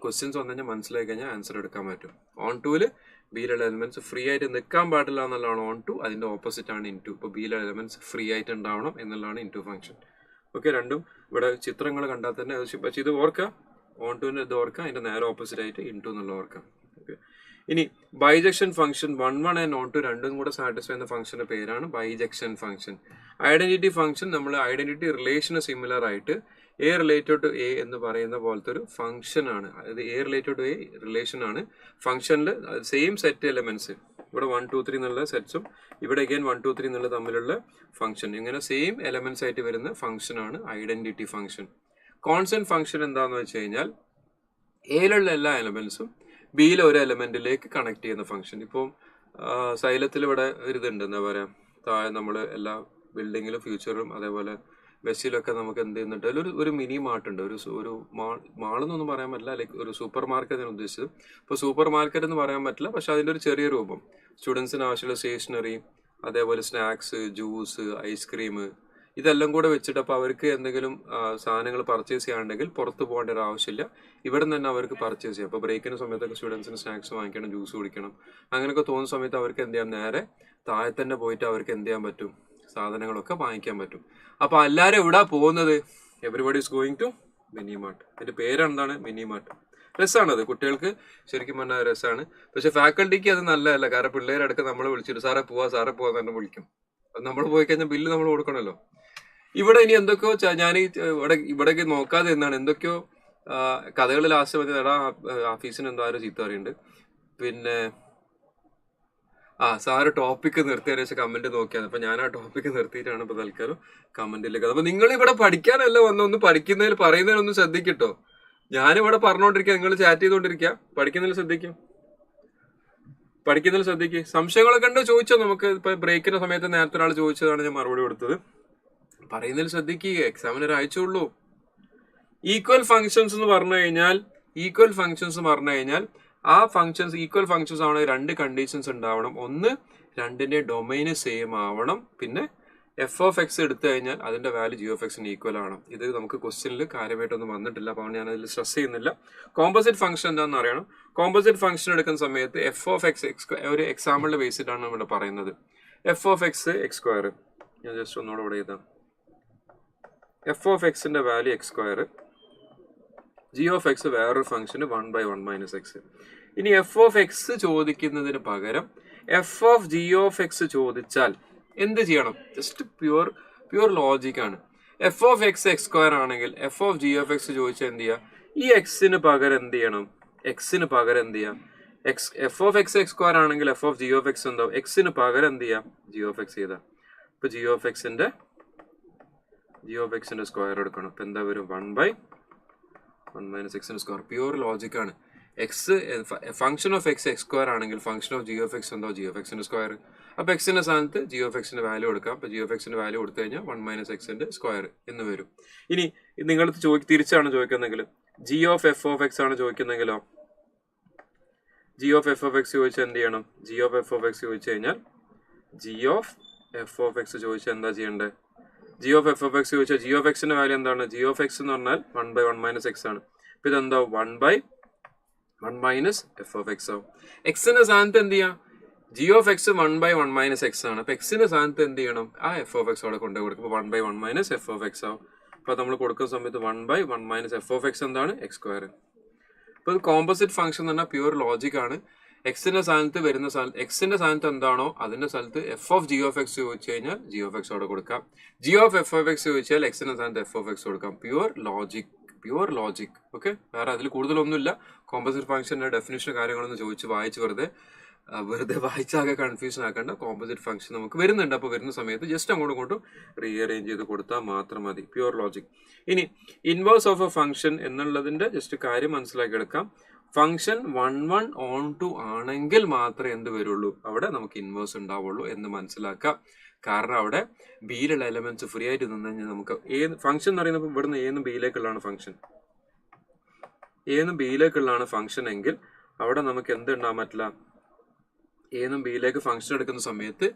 ക്വസ്റ്റ്യൻസ് വന്നു കഴിഞ്ഞാൽ മനസ്സിലാക്കി കഴിഞ്ഞാൽ ആൻസർ എടുക്കാൻ പറ്റും. ഓൺ ടൂവിൽ ബിയിലുള്ള എലമെന്റ്സ് ഫ്രീ ആയിട്ട് നിൽക്കാൻ പാടില്ല എന്നുള്ളതാണ് ഓൺ ടു. അതിന്റെ ഓപ്പോസിറ്റ് ആണ് ഇൻ ടു. ഇപ്പോൾ ബിയിലുള്ള എലമെന്റ്സ് ഫ്രീ ആയിട്ട് ഉണ്ടാവണം എന്നുള്ളതാണ് ഇൻ ടു ഫംഗ്ഷൻ. ഓക്കെ, രണ്ടും ഇവിടെ ചിത്രങ്ങൾ കണ്ടാൽ തന്നെ. പക്ഷെ ഇത് ഓർക്കുക, ഓൺ ടുവിന്റെ ഇത് ഓർക്കുക, അതിന്റെ നേരെ ഓപ്പോസിറ്റ് ആയിട്ട് ഇൻ ടു എന്നുള്ള ഓർക്കാം. ഓക്കെ, ഇനി bijection function 1 and onto രണ്ടും കൂടെ സാറ്റിസ്ഫൈ ചെയ്യുന്ന ഫംഗ്ഷന്റെ പേരാണ് ബൈജക്ഷൻ ഫംഗ്ഷൻ. ഐഡന്റിറ്റി ഫംഗ്ഷൻ നമ്മൾ ഐഡന്റിറ്റി റിലേഷന് സിമിലർ ആയിട്ട് എ റിലേറ്റഡ് ടു എ എന്ന് പറയുന്ന പോലത്തെ ഒരു ഫംഗ്ഷൻ ആണ്. അതായത് A related to A relation ആണ്. ഫംഗ്ഷനിൽ സെയിം സെറ്റ് എലമെന്റ്സ്, ഇവിടെ 1 2 3 എന്നുള്ള സെറ്റ്സും ഇവിടെ അഗൈൻ 1 2 3 എന്നുള്ള തമ്മിലുള്ള ഫംഗ്ഷൻ, ഇങ്ങനെ സെയിം എലമെന്റ്സ് ആയിട്ട് വരുന്ന ഫംഗ്ഷൻ ആണ് ഐഡന്റിറ്റി ഫംഗ്ഷൻ. കോൺസ്റ്റന്റ് ഫംഗ്ഷൻ എന്താന്ന് വെച്ച് കഴിഞ്ഞാൽ എയിലുള്ള എല്ലാ എലമെന്റ്സും ബിയിലെ ഒരു എലമെന്റിലേക്ക് കണക്ട് ചെയ്യുന്ന ഫംഗ്ഷൻ. ഇപ്പം സൈലത്തിൽ ഇവിടെ ഒരു ഇതുണ്ട്, എന്താ പറയാ, താഴെ നമ്മൾ എല്ലാ ബിൽഡിങ്ങിലും ഫ്യൂച്ചറും അതേപോലെ ബസ്സിലൊക്കെ നമുക്ക് എന്ത് ചെയ്യുന്നുണ്ട്, ഒരു മിനി മാർട്ട് ഉണ്ട്. ഒരു മാളെന്നൊന്നും പറയാൻ പറ്റില്ല, ലൈക്ക് ഒരു സൂപ്പർ മാർക്കറ്റ് ആണ് ഉദ്ദേശിച്ചത്. ഇപ്പോൾ സൂപ്പർ മാർക്കറ്റ് എന്ന് പറയാൻ പറ്റില്ല, പക്ഷെ അതിൻ്റെ ഒരു ചെറിയ രൂപം. സ്റ്റുഡൻസിന് ആവശ്യമുള്ള സ്റ്റേഷനറി, അതേപോലെ സ്നാക്സ്, ജ്യൂസ്, ഐസ്ക്രീം, ഇതെല്ലാം കൂടെ വെച്ചിട്ട് അപ്പോൾ അവർക്ക് എന്തെങ്കിലും സാധനങ്ങൾ പർച്ചേസ് ചെയ്യാനുണ്ടെങ്കിൽ പുറത്ത് പോകേണ്ട ഒരു ആവശ്യമില്ല, ഇവിടെ നിന്ന് തന്നെ അവർക്ക് പർച്ചേസ് ചെയ്യാം. അപ്പോൾ ബ്രേക്കിന് സമയത്തൊക്കെ സ്റ്റുഡൻസിന് സ്നാക്സ് വാങ്ങിക്കണം, ജ്യൂസ് കുടിക്കണം, അങ്ങനെയൊക്കെ തോന്നുന്ന സമയത്ത് അവർക്ക് എന്ത് ചെയ്യാം, നേരെ താഴെ തന്നെ പോയിട്ട് അവർക്ക് എന്ത് ചെയ്യാൻ പറ്റും, സാധനങ്ങളൊക്കെ വാങ്ങിക്കാൻ പറ്റും. അപ്പൊ എല്ലാരും എവിടാ പോകുന്നത്? Everybody is going to mini mart. അതിന്റെ പേരെന്താണ്? Mini mart. രസമാണത്, കുട്ടികൾക്ക് ശരിക്കും പറഞ്ഞാൽ രസമാണ്. പക്ഷെ ഫാക്കൽറ്റിക്ക് അത് നല്ലതല്ല. കാരണം പിള്ളേരടക്കം നമ്മളെ വിളിച്ചിട്ട് സാറേ പോവാ തന്നെ വിളിക്കും. അത് നമ്മൾ പോയി കഴിഞ്ഞാൽ ബില്ല് നമ്മൾ കൊടുക്കണമല്ലോ. ഇവിടെ ഇനി എന്തൊക്കെയോ ഞാൻ ഇവിടേക്ക് നോക്കാതെ എന്നാണ് എന്തൊക്കെയോ കഥകൾ ലാസ്റ്റ് വന്ന് എടാ ഓഫീസിന് എന്തോ ആരും ചീത്ത പറയുന്നുണ്ട്. പിന്നെ സാറ് ടോപ്പിക് നിർത്തിയതിനു ശേഷം കമന്റ് നോക്കിയാണ്. അപ്പൊ ഞാൻ ആ ടോപ്പിക് നിർത്തിയിട്ടാണ് ഇപ്പൊ തൽക്കാലം കമന്റിലേക്ക്. അപ്പൊ നിങ്ങൾ ഇവിടെ പഠിക്കാനല്ല ഒന്ന് പറയുന്നതിൽ പറയുന്നതിനൊന്നും ശ്രദ്ധിക്കട്ടോ. ഞാനിവിടെ പറഞ്ഞുകൊണ്ടിരിക്കുക, നിങ്ങൾ ചാറ്റ് ചെയ്തോണ്ടിരിക്കുക, പഠിക്കുന്നതിൽ ശ്രദ്ധിക്കുക. സംശയങ്ങളൊക്കെ ഉണ്ടോ ചോദിച്ചോ. നമുക്ക് ഇപ്പൊ ബ്രേക്കിന്റെ സമയത്ത് നേരത്തെ ഒരാൾ ചോദിച്ചതാണ്, ഞാൻ മറുപടി കൊടുത്തത്. പറയുന്നതിൽ ശ്രദ്ധിക്കുക, എക്സാമിന് ഒരാഴ്ചയുള്ളൂ. ഈക്വൽ ഫങ്ഷൻസ് എന്ന് പറഞ്ഞു കഴിഞ്ഞാൽ ആ ഫങ്ഷൻസ് ഈക്വൽ ഫങ്ഷൻസ് ആവണ 2 കണ്ടീഷൻസ് ഉണ്ടാവണം. ഒന്ന്, രണ്ടിന്റെ ഡൊമൈന് സെയിം ആവണം. പിന്നെ എഫ് ഓഫ് എക്സ് എടുത്തു കഴിഞ്ഞാൽ അതിന്റെ വാല്യൂ ജി ഓഫ് എക്സിന് ഈക്വൽ ആണ്. ഇത് നമുക്ക് ക്വസ്റ്റ്യനിൽ കാര്യമായിട്ടൊന്നും വന്നിട്ടില്ല, അപ്പോൾ ഞാൻ അതിൽ സ്ട്രെസ് ചെയ്യുന്നില്ല. കോമ്പോസിറ്റ് ഫംഗ്ഷൻ എന്താണെന്ന് അറിയണം. കോമ്പോസിറ്റ് ഫംഗ്ഷൻ എടുക്കുന്ന സമയത്ത് എഫ് ഓഫ് എക്സ് ഒരു എക്സാമ്പിളിന്റെ ബേസിലാണ് ഇവിടെ പറയുന്നത്. F of X X square, ഞാൻ ജസ്റ്റ് ഒന്നുകൂടെ ഇവിടെ എഴുതാം. എഫ് ഓഫ് എക്സിന്റെ value X square, G of X വേറൊരു ഫംഗ്ഷന് 1/1 - x. ഇനി എഫ് ഓഫ് എക്സ് ചോദിക്കുന്നതിന് പകരം F of G of X ചോദിച്ചാൽ എന്ത് ചെയ്യണം? ജസ്റ്റ് പ്യുവർ ലോജിക് ആണ്. F of X X square ആണെങ്കിൽ F of G of X ചോദിച്ചാൽ എന്ത് ചെയ്യാം? ഈ എക്സിന് പകരം എന്ത് ചെയ്യണം? F of X X square ആണെങ്കിൽ F of G of X എന്താവും? എക്സിന് പകരം എന്ത് ചെയ്യാം? ജി ഓഫ് എക്സ് ചെയ്താൽ. ഇപ്പൊ ജി ഓഫ് എക്സിന്റെ സ്ക്വയർ എടുക്കണം. ഇപ്പൊ എന്താ വരും? 1/1 - x സ്ക്വയർ. പ്യൂർ ലോജിക് ആണ്. X function of X X square ആണെങ്കിൽ function of G of X എന്താ? ജി ഓഫ് എക്സിന്റെ സ്ക്വയർ. അപ്പൊ എക്സിന്റെ സ്ഥാനത്ത് ജി ഓഫ് എക്സിന്റെ വാല്യൂ കൊടുക്കാം. അപ്പൊ ജി ഓഫ് എക്സിന്റെ വാല്യൂ കൊടുത്തു കഴിഞ്ഞാൽ 1 - x സ്ക്വയർ എന്ന് വരും. ഇനി നിങ്ങൾ തിരിച്ചാണ് ചോദിക്കുന്നെങ്കിൽ, g of f of x ആണ് ചോദിക്കുന്നെങ്കിലോ, g of f of X ചോദിച്ചാൽ എന്ത് ചെയ്യണം? G of f of x ചോദിച്ചു കഴിഞ്ഞാൽ g of f of X ചോദിച്ചാൽ എന്താ ചെയ്യേണ്ടത്? G of f of X ചോദിച്ചാൽ ജി ഓഫ് എക്സിന്റെ വാല്യൂ എന്താണ്? ജി ഓഫ് എക്സ് എന്ന് പറഞ്ഞാൽ 1/1 - x ആണ്. അപ്പൊ ഇതെന്താ? 1/1 - f of x ആവും. എക്സിന്റെ സ്ഥാനത്ത് എന്ത് ചെയ്യാം? ജി ഓഫ് എക്സ് 1/1 - x ആണ്. അപ്പൊ എക്സിന്റെ സ്ഥാനത്ത് എന്ത് ചെയ്യണം? ആ എഫ് ഓഫ് എക്സ് അവിടെ കൊണ്ടുപോയി കൊടുക്കും. 1/1 - f of x ആവും. അപ്പൊ നമ്മൾ കൊടുക്കുന്ന സമയത്ത് 1/1 - f of x എന്താണ്? X square. ഇപ്പൊ കോമ്പോസിറ്റ് ഫംഗ്ഷൻ എന്ന് പറഞ്ഞാൽ പ്യൂർ ലോജിക് ആണ്. എക്സിന്റെ സ്ഥാനത്ത് എന്താണോ അതിന്റെ സ്ഥലത്ത് F of G of x ചോദിച്ചു കഴിഞ്ഞാൽ ജി ഓഫ് എക്സ് അവിടെ കൊടുക്കാം. G of f of X ചോദിച്ചാൽ എക്സിന്റെ സ്ഥാനത്ത് എഫ് ഓഫ് എക്സ് കൊടുക്കാം. Pure logic. ഓക്കെ, വേറെ അതിൽ കൂടുതലൊന്നുമില്ല. കോമ്പോസിറ്റ് ഫംഗ്ഷന്റെ ഡെഫിനിഷൻ കാര്യങ്ങളൊന്നും ചോദിച്ച് വായിച്ച് വെറുതെ വായിച്ചാകെ കൺഫ്യൂഷൻ ആക്കേണ്ട. കോമ്പോസിറ്റ് ഫംഗ്ഷൻ നമുക്ക് വരുന്നുണ്ട്. അപ്പോൾ വരുന്ന സമയത്ത് ജസ്റ്റ് അങ്ങോട്ടും റീഅറേഞ്ച് ചെയ്ത് കൊടുത്താൽ മാത്രം മതി. Pure logic. ഇനി ഇൻവേഴ്സ് ഓഫ് എ ഫംഗ്ഷൻ എന്നുള്ളതിന്റെ ജസ്റ്റ് കാര്യം മനസ്സിലാക്കി എടുക്കാം. ഫംഗ്ഷൻ 1/1 ഓൺ ടു ആണെങ്കിൽ മാത്രമേ എന്ത് വരുള്ളൂ? അവിടെ നമുക്ക് ഇൻവേഴ്സ് ഉണ്ടാവുള്ളൂ എന്ന് മനസ്സിലാക്കാം. കാരണം അവിടെ ബിയിലുള്ള എലമെന്റ്സ് ഫ്രീ ആയിട്ട് നിന്ന് കഴിഞ്ഞാൽ നമുക്ക് ഫംഗ്ഷൻ എന്ന് പറയുന്നത് ഇവിടുന്ന് എന്നും ബിയിലേക്കുള്ളതാണ് ഫംഗ്ഷൻ. എന്നും ബിയിലേക്കുള്ളതാണ് ഫംഗ്ഷൻ എങ്കിൽ അവിടെ നമുക്ക് എന്ത് ഉണ്ടാകാൻ പറ്റില്ല? എന്നും ബിയിലേക്ക് ഫംഗ്ഷൻ എടുക്കുന്ന സമയത്ത്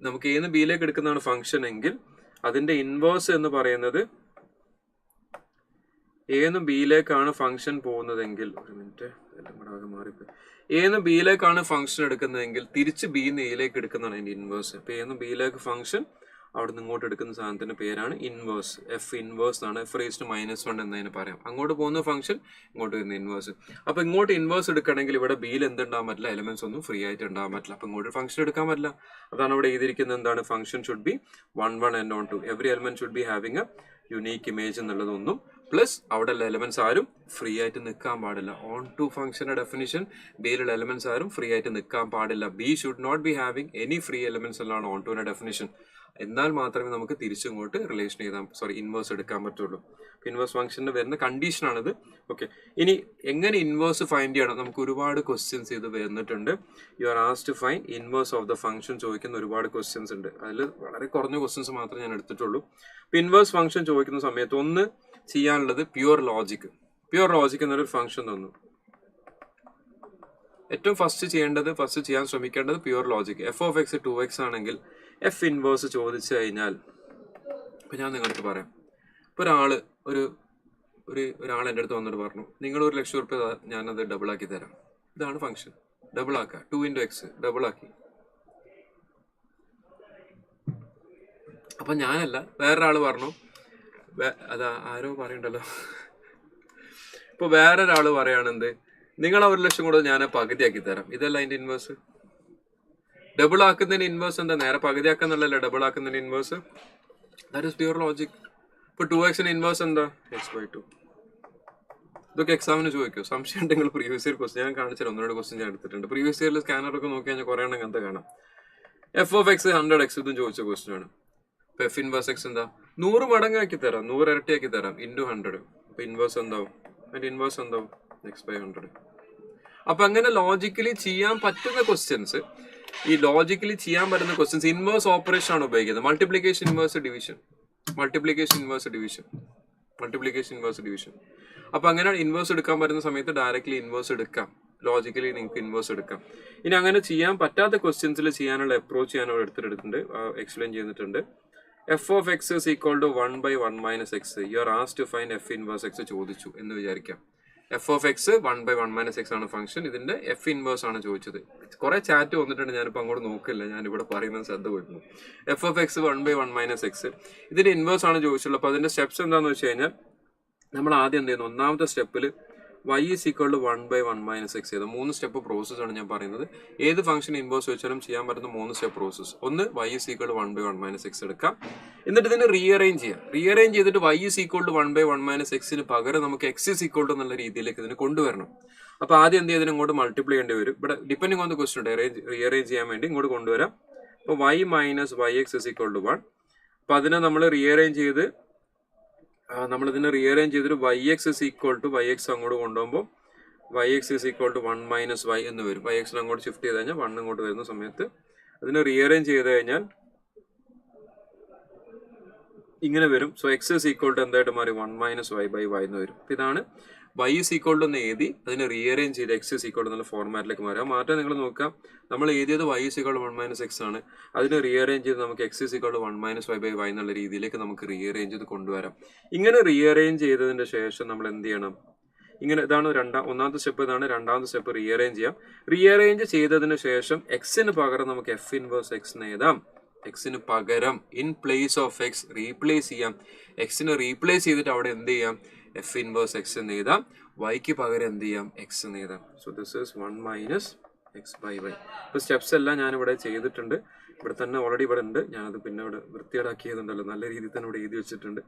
നമുക്ക് എന്നും ബിയിലേക്ക് എടുക്കുന്നതാണ് ഫംഗ്ഷൻ എങ്കിൽ അതിന്റെ ഇൻവേഴ്സ് എന്ന് പറയുന്നത് എന്നും ബിയിലേക്കാണ് ഫംഗ്ഷൻ പോകുന്നതെങ്കിൽ, ഒരു മിനിറ്റ്, എല്ലാം കൂടെ ആകെ മാറിപ്പോയി. എന്നും ബിയിലേക്കാണ് ഫംഗ്ഷൻ എടുക്കുന്നതെങ്കിൽ തിരിച്ച് ബിന്ന് എയിലേക്ക് എടുക്കുന്നതാണ് അതിന്റെ ഇൻവേഴ്സ്. അപ്പൊ എന്നും ബിയിലേക്ക് ഫംഗ്ഷൻ അവിടെ നിന്ന് ഇങ്ങോട്ട് എടുക്കുന്ന സാധനത്തിന്റെ പേരാണ് ഇൻവേഴ്സ്. എഫ് ഇൻവേഴ്സ് ആണ്. എഫ് റേസ് ടു -1 എന്നതിന് പറയാം. അങ്ങോട്ട് പോകുന്ന ഫംഗ്ഷൻ ഇങ്ങോട്ട് വരുന്ന ഇൻവേഴ്സ്. അപ്പൊ ഇങ്ങോട്ട് ഇൻവേഴ്സ് എടുക്കണമെങ്കിൽ ഇവിടെ ബിയിൽ എന്തുണ്ടാകാൻ പറ്റില്ല? എലമെന്റ്സ് ഒന്നും ഫ്രീ ആയിട്ട് ഉണ്ടാകാൻ പറ്റില്ല. അപ്പൊ ഇങ്ങോട്ട് ഫംഗ്ഷൻ എടുക്കാൻ പറ്റില്ല. അതാണ് ഇവിടെ എഴുതിയിരിക്കുന്നത്. എന്താണ്? Function should be 1 1 and on 2. Every element should be having a unique image എന്നുള്ളതൊന്നും, പ്ലസ് അവിടെ എലമെന്റ്സ് ആരും ഫ്രീ ആയിട്ട് നിൽക്കാൻ പാടില്ല. ഓൺ ടു ഫംഗ്ഷന്റെ ഡെഫിനിഷൻ ബിയിലുള്ള എലമെന്റ്സ് ആരും ഫ്രീ ആയിട്ട് നിൽക്കാൻ പാടില്ല. B should not be having any free elements എന്നാണ് ഓൺ ടുവിന്റെ ഡെഫിനിഷൻ. എന്നാൽ മാത്രമേ നമുക്ക് തിരിച്ചിങ്ങോട്ട് റിലേഷൻ ചെയ്താൽ ഇൻവേഴ്സ് എടുക്കാൻ പറ്റുള്ളൂ. ഇൻവേഴ്സ് ഫംഗ്ഷന്റെ വരുന്ന കണ്ടീഷനാണിത്. ഓക്കെ, ഇനി എങ്ങനെ ഇൻവേഴ്സ് ഫൈൻഡ് ചെയ്യണം? നമുക്ക് ഒരുപാട് ക്വസ്റ്റ്യൻസ് ഇത് വന്നിട്ടുണ്ട്. You are asked to find inverse of the function ചോദിക്കുന്ന ഒരുപാട് ക്വസ്റ്റ്യൻസ് ഉണ്ട്. അതിൽ വളരെ കുറഞ്ഞ ക്വസ്റ്റ്യൻസ് മാത്രമേ ഞാൻ എടുത്തിട്ടുള്ളൂ. ഇൻവേഴ്സ് ഫംഗ്ഷൻ ചോദിക്കുന്ന സമയത്ത് ഒന്ന് ചെയ്യാനുള്ളത് പ്യുവർ ലോജിക്. പ്യുവർ ലോജിക് എന്നൊരു ഫംഗ്ഷൻ തന്നു. ഏറ്റവും ഫസ്റ്റ് ചെയ്യാൻ ശ്രമിക്കേണ്ടത് pure logic. F of x 2x ആണെങ്കിൽ എഫ് ഇൻവേഴ്സ് ചോദിച്ചു കഴിഞ്ഞാൽ, ഇപ്പൊ ഞാൻ നിങ്ങൾക്ക് പറയാം, ഇപ്പൊ ഒരാൾ എൻ്റെ അടുത്ത് വന്നിട്ട് പറഞ്ഞു, നിങ്ങൾ 1,00,000 റുപ്യ ഞാനത് ഡബിൾ ആക്കി തരാം. ഇതാണ് ഫംഗ്ഷൻ. ഡബിൾ ആക്കുക, 2 × x ഡബിൾ ആക്കി. അപ്പൊ ഞാനല്ല, വേറൊരാള് പറഞ്ഞു, അതാ ആരോ പറയണ്ടല്ലോ, ഇപ്പൊ വേറൊരാള് പറയാണെന്ത്, നിങ്ങൾ 1,00,000 കൂടെ ഞാൻ പകുതിയാക്കി തരാം. ഇതല്ല അതിന്റെ ഇൻവേഴ്സ്. ഡബിൾ ആക്കുന്നതിന് ഇൻവേഴ്സ് എന്താ? നേരെ പകുതി ആക്കാന്നുള്ളല്ലേ ഡബിൾ ആക്കുന്നതിന് inverse. That is pure logic. ഇപ്പൊ 2x ഇൻവേഴ്സ് എന്താ? x/2. ഇതൊക്കെ എക്സാമിന് ചോദിക്കും. സംശയം ഉണ്ടെങ്കിൽ പ്രീവിയസ് ഇയർ ക്വസ്റ്റ്യൻ ഞാൻ കാണിച്ചാൽ 1-2 ക്വസ്റ്റ്യൻ ഞാൻ എടുത്തിട്ടുണ്ട്. പ്രീവിയസ് ഇയറിൽ സ്കാനറൊക്കെ നോക്കി കഴിഞ്ഞാൽ കുറെ എണ്ണം അങ്ങനത്തെ കാണാം. എഫ് ഓഫ് എക്സ് 100x ഇതും ചോദിച്ച ക്വസ്റ്റ്യൻ ആണ്. ഇപ്പൊ എഫ് ഇൻവേഴ്സ് എക്സ് എന്താ? 100 മടങ്ങാക്കി തരാം, 100 ഇരട്ടിയാക്കി തരാം, ഇൻറ്റു 100. അപ്പൊ ഇൻവേഴ്സ് എന്താവും? അതിന്റെ ഇൻവേഴ്സ് എന്താവും? x/100. അപ്പൊ അങ്ങനെ ലോജിക്കലി ചെയ്യാൻ പറ്റുന്ന ക്വസ്റ്റ്യൻസ്, ഈ ലോജിക്കലി ചെയ്യാൻ പറ്റുന്ന ക്വസ്റ്റ്യൻസ് ഇൻവേഴ്സ് ഓപ്പറേഷൻ ആണ് ഉപയോഗിക്കുന്നത്. Multiplication inverse division. അപ്പൊ അങ്ങനെ ഇൻവേഴ്സ് എടുക്കാൻ പറ്റുന്ന സമയത്ത് ഡയറക്ട്ലി ഇൻവേഴ്സ് എടുക്കാം. ലോജിക്കലി നിങ്ങൾക്ക് ഇൻവേഴ്സ് എടുക്കാം. ഇനി അങ്ങനെ ചെയ്യാൻ പറ്റാത്ത ക്വസ്റ്റ്യൻസിൽ ചെയ്യാനുള്ള അപ്രോച്ച് ഞാൻ അവിടെ എടുത്തിട്ടുണ്ട്, എക്സ്പ്ലെയിൻ ചെയ്തിട്ടുണ്ട്. F of x is equal to 1/1 - x. You are asked to find f inverse x ചോദിച്ചു എന്ന് വിചാരിക്കാം. എഫ് ഓഫ് എക്സ് 1/1 - x ആണ് ഫംഗ്ഷൻ. ഇതിന്റെ എഫ് ഇൻവേഴ്സ് ആണ് ചോദിച്ചത്. കുറെ ചാറ്റ് വന്നിട്ടുണ്ട്, ഞാനിപ്പോ അങ്ങോട്ട് നോക്കില്ല, ഞാൻ ഇവിടെ പറയുന്നത് ശ്രദ്ധ പോയിരുന്നു. എഫ് ഓഫ് എക്സ് 1/1 - x ഇതിന്റെ ഇൻവേഴ്സ് ആണ് ചോദിച്ചുള്ളത്. അപ്പൊ അതിന്റെ സ്റ്റെപ്സ് എന്താന്ന് വെച്ച് കഴിഞ്ഞാൽ, നമ്മൾ ആദ്യം എന്ത് ചെയ്യുന്നു? ഒന്നാമത്തെ സ്റ്റെപ്പിൽ y is equal to 1/1 - x ചെയ്ത 3 സ്റ്റെപ്പ് പ്രോസസ് ആണ് ഞാൻ പറയുന്നത്. ഏത് ഫംഗ്ഷൻ ഇൻവേഴ്സ് വെച്ചാലും ചെയ്യാൻ പറ്റുന്ന 3 സ്റ്റെപ്പ് പ്രോസസ്. ഒന്ന്, y is equal to 1/1 - x എടുക്കാം. എന്നിട്ട് ഇതിനെ റീഅറേഞ്ച് ചെയ്യാം. റീഅറേഞ്ച് ചെയ്തിട്ട് y is equal to 1/1 - x പകരം നമുക്ക് x is equal to എന്നുള്ള രീതിയിലേക്ക് ഇതിനെ കൊണ്ടുവരണം. അപ്പൊ ആദ്യം എന്ത് ചെയ്തതിന് ഇങ്ങോട്ട് മൾട്ടിപ്ലൈ ചെയ്യേണ്ടി വരും. ഇവിടെ depending on the question rearrange ചെയ്യാൻ വേണ്ടി ഇങ്ങോട്ട് കൊണ്ടുവരാം. അപ്പൊ y - yx is equal to 1. അപ്പൊ അതിനെ നമ്മൾ റീഅറേഞ്ച് ചെയ്ത് നമ്മളിതിനെ റീഅറേഞ്ച് ചെയ്തിട്ട് yx is equal to yx അങ്ങോട്ട് കൊണ്ടുപോകുമ്പോൾ yx is equal to 1 - y എന്ന് വരും. yx അങ്ങോട്ട് ഷിഫ്റ്റ് ചെയ്ത് കഴിഞ്ഞാൽ 1 ഇങ്ങോട്ട് വരുന്ന സമയത്ത് അതിനെ റീഅറേഞ്ച് ചെയ്ത് കഴിഞ്ഞാൽ ഇങ്ങനെ വരും. So x is equal to എന്തായിട്ട് മാറി? 1 - y/y എന്ന് വരും. ഇതാണ് y is equal to എന്ന് എഴുതി അതിനെ റീഅറേഞ്ച് ചെയ്ത് x is equal to എന്നുള്ള ഫോർമാറ്റിലേക്ക് മാറി. ആ മാറ്റം നിങ്ങൾ നോക്കാം. നമ്മൾ എഴുതിയത് y is equal to 1 - x ആണ്. അതിനെ റീഅറേഞ്ച് ചെയ്ത് നമുക്ക് x is equal to 1 - y/y എന്നുള്ള രീതിയിലേക്ക് നമുക്ക് റീഅറേഞ്ച് ചെയ്ത് കൊണ്ടുവരാം. ഇങ്ങനെ റീഅറേഞ്ച് ചെയ്തതിന്റെ ശേഷം നമ്മൾ എന്ത് ചെയ്യണം? ഇങ്ങനെ ഇതാണ് ഒന്നാമത്തെ സ്റ്റെപ്പ്. ഇതാണ് രണ്ടാമത്തെ സ്റ്റെപ്പ്. റീഅറേഞ്ച് ചെയ്യാം. റീഅറേഞ്ച് ചെയ്തതിന് ശേഷം എക്സിന് പകരം നമുക്ക് എഫ് ഇൻവേഴ്സ് എക്സ് എഴുതാം. എക്സിന് പകരം in place of X replace ചെയ്യാം. എക്സിനെ റീപ്ലേസ് ചെയ്തിട്ട് അവിടെ എന്ത് ചെയ്യാം? എഫ് ഇൻവേഴ്സ് എക്സ് എന്ന് എഴുതാം. വൈക്ക് പകരം എന്ത് ചെയ്യാം? എക്സ് എന്ന് എഴുതാം. So this is 1 - x/y. ഇപ്പൊ സ്റ്റെപ്സ് എല്ലാം ഞാൻ ഇവിടെ ചെയ്തിട്ടുണ്ട്. ഇവിടെ തന്നെ ഓൾറെഡി ഇവിടെ ഉണ്ട്. ഞാനത് പിന്നെ ഇവിടെ വൃത്തിയേടാക്കിയതുണ്ടല്ലോ, നല്ല രീതിയിൽ തന്നെ ഇവിടെ എഴുതി വെച്ചിട്ടുണ്ട്.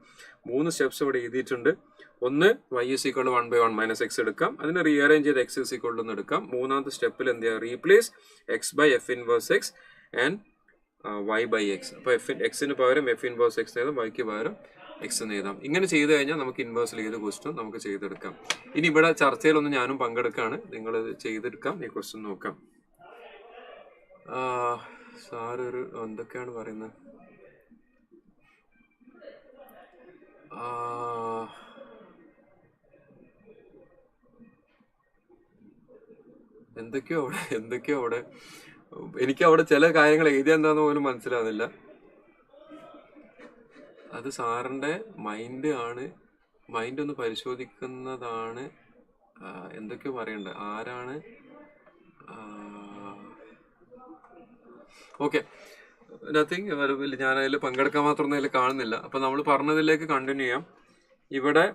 3 സ്റ്റെപ്സ് ഇവിടെ എഴുതിയിട്ടുണ്ട്. ഒന്ന്, y is equal to 1/1 - x എടുക്കാം. അതിനെ റീഅറേഞ്ച് ചെയ്ത് x is equal to എന്ന് എടുക്കാം. മൂന്നാമത്തെ സ്റ്റെപ്പിൽ എന്ത് ചെയ്യാം? Replace x by f inverse x and y/x. അപ്പൊ എക്സിന് പകരം എഫ് ഇൻവേഴ്സ് എക്സ് എഴുതാം, വൈക്ക് പകരം എക്സ് എന്ന് എഴുതാം. ഇങ്ങനെ ചെയ്ത് കഴിഞ്ഞാൽ നമുക്ക് ഇൻവേഴ്സിൽ ഏത് ക്വസ്റ്റ്യൻ നമുക്ക് ചെയ്തെടുക്കാം. ഇനി ഇവിടെ ചർച്ചയിലൊന്നും ഞാനും പങ്കെടുക്കാണ്, നിങ്ങൾ ചെയ്തെടുക്കാം. ഈ ക്വസ്റ്റ്യൻ നോക്കാം. സാറൊരു എന്തൊക്കെയാണ് പറയുന്നത്? എന്തൊക്കെയോ അവിടെ എനിക്ക് അവിടെ ചില കാര്യങ്ങൾ എഴുതിയ എന്താന്ന് പോലും മനസ്സിലാവുന്നില്ല. അത് സാറിന്റെ മൈൻഡ് ഒന്ന് പരിശോധിക്കുന്നതാണ്. എന്തൊക്കെയോ പറയണ്ട. ആരാണ്? Okay, nothing. ഞാൻ അതിൽ പങ്കെടുക്കാൻ മാത്രമൊന്നും അതിൽ കാണുന്നില്ല. അപ്പൊ നമ്മൾ പറഞ്ഞതിലേക്ക് കണ്ടിന്യൂ ചെയ്യാം. ഇവിടെ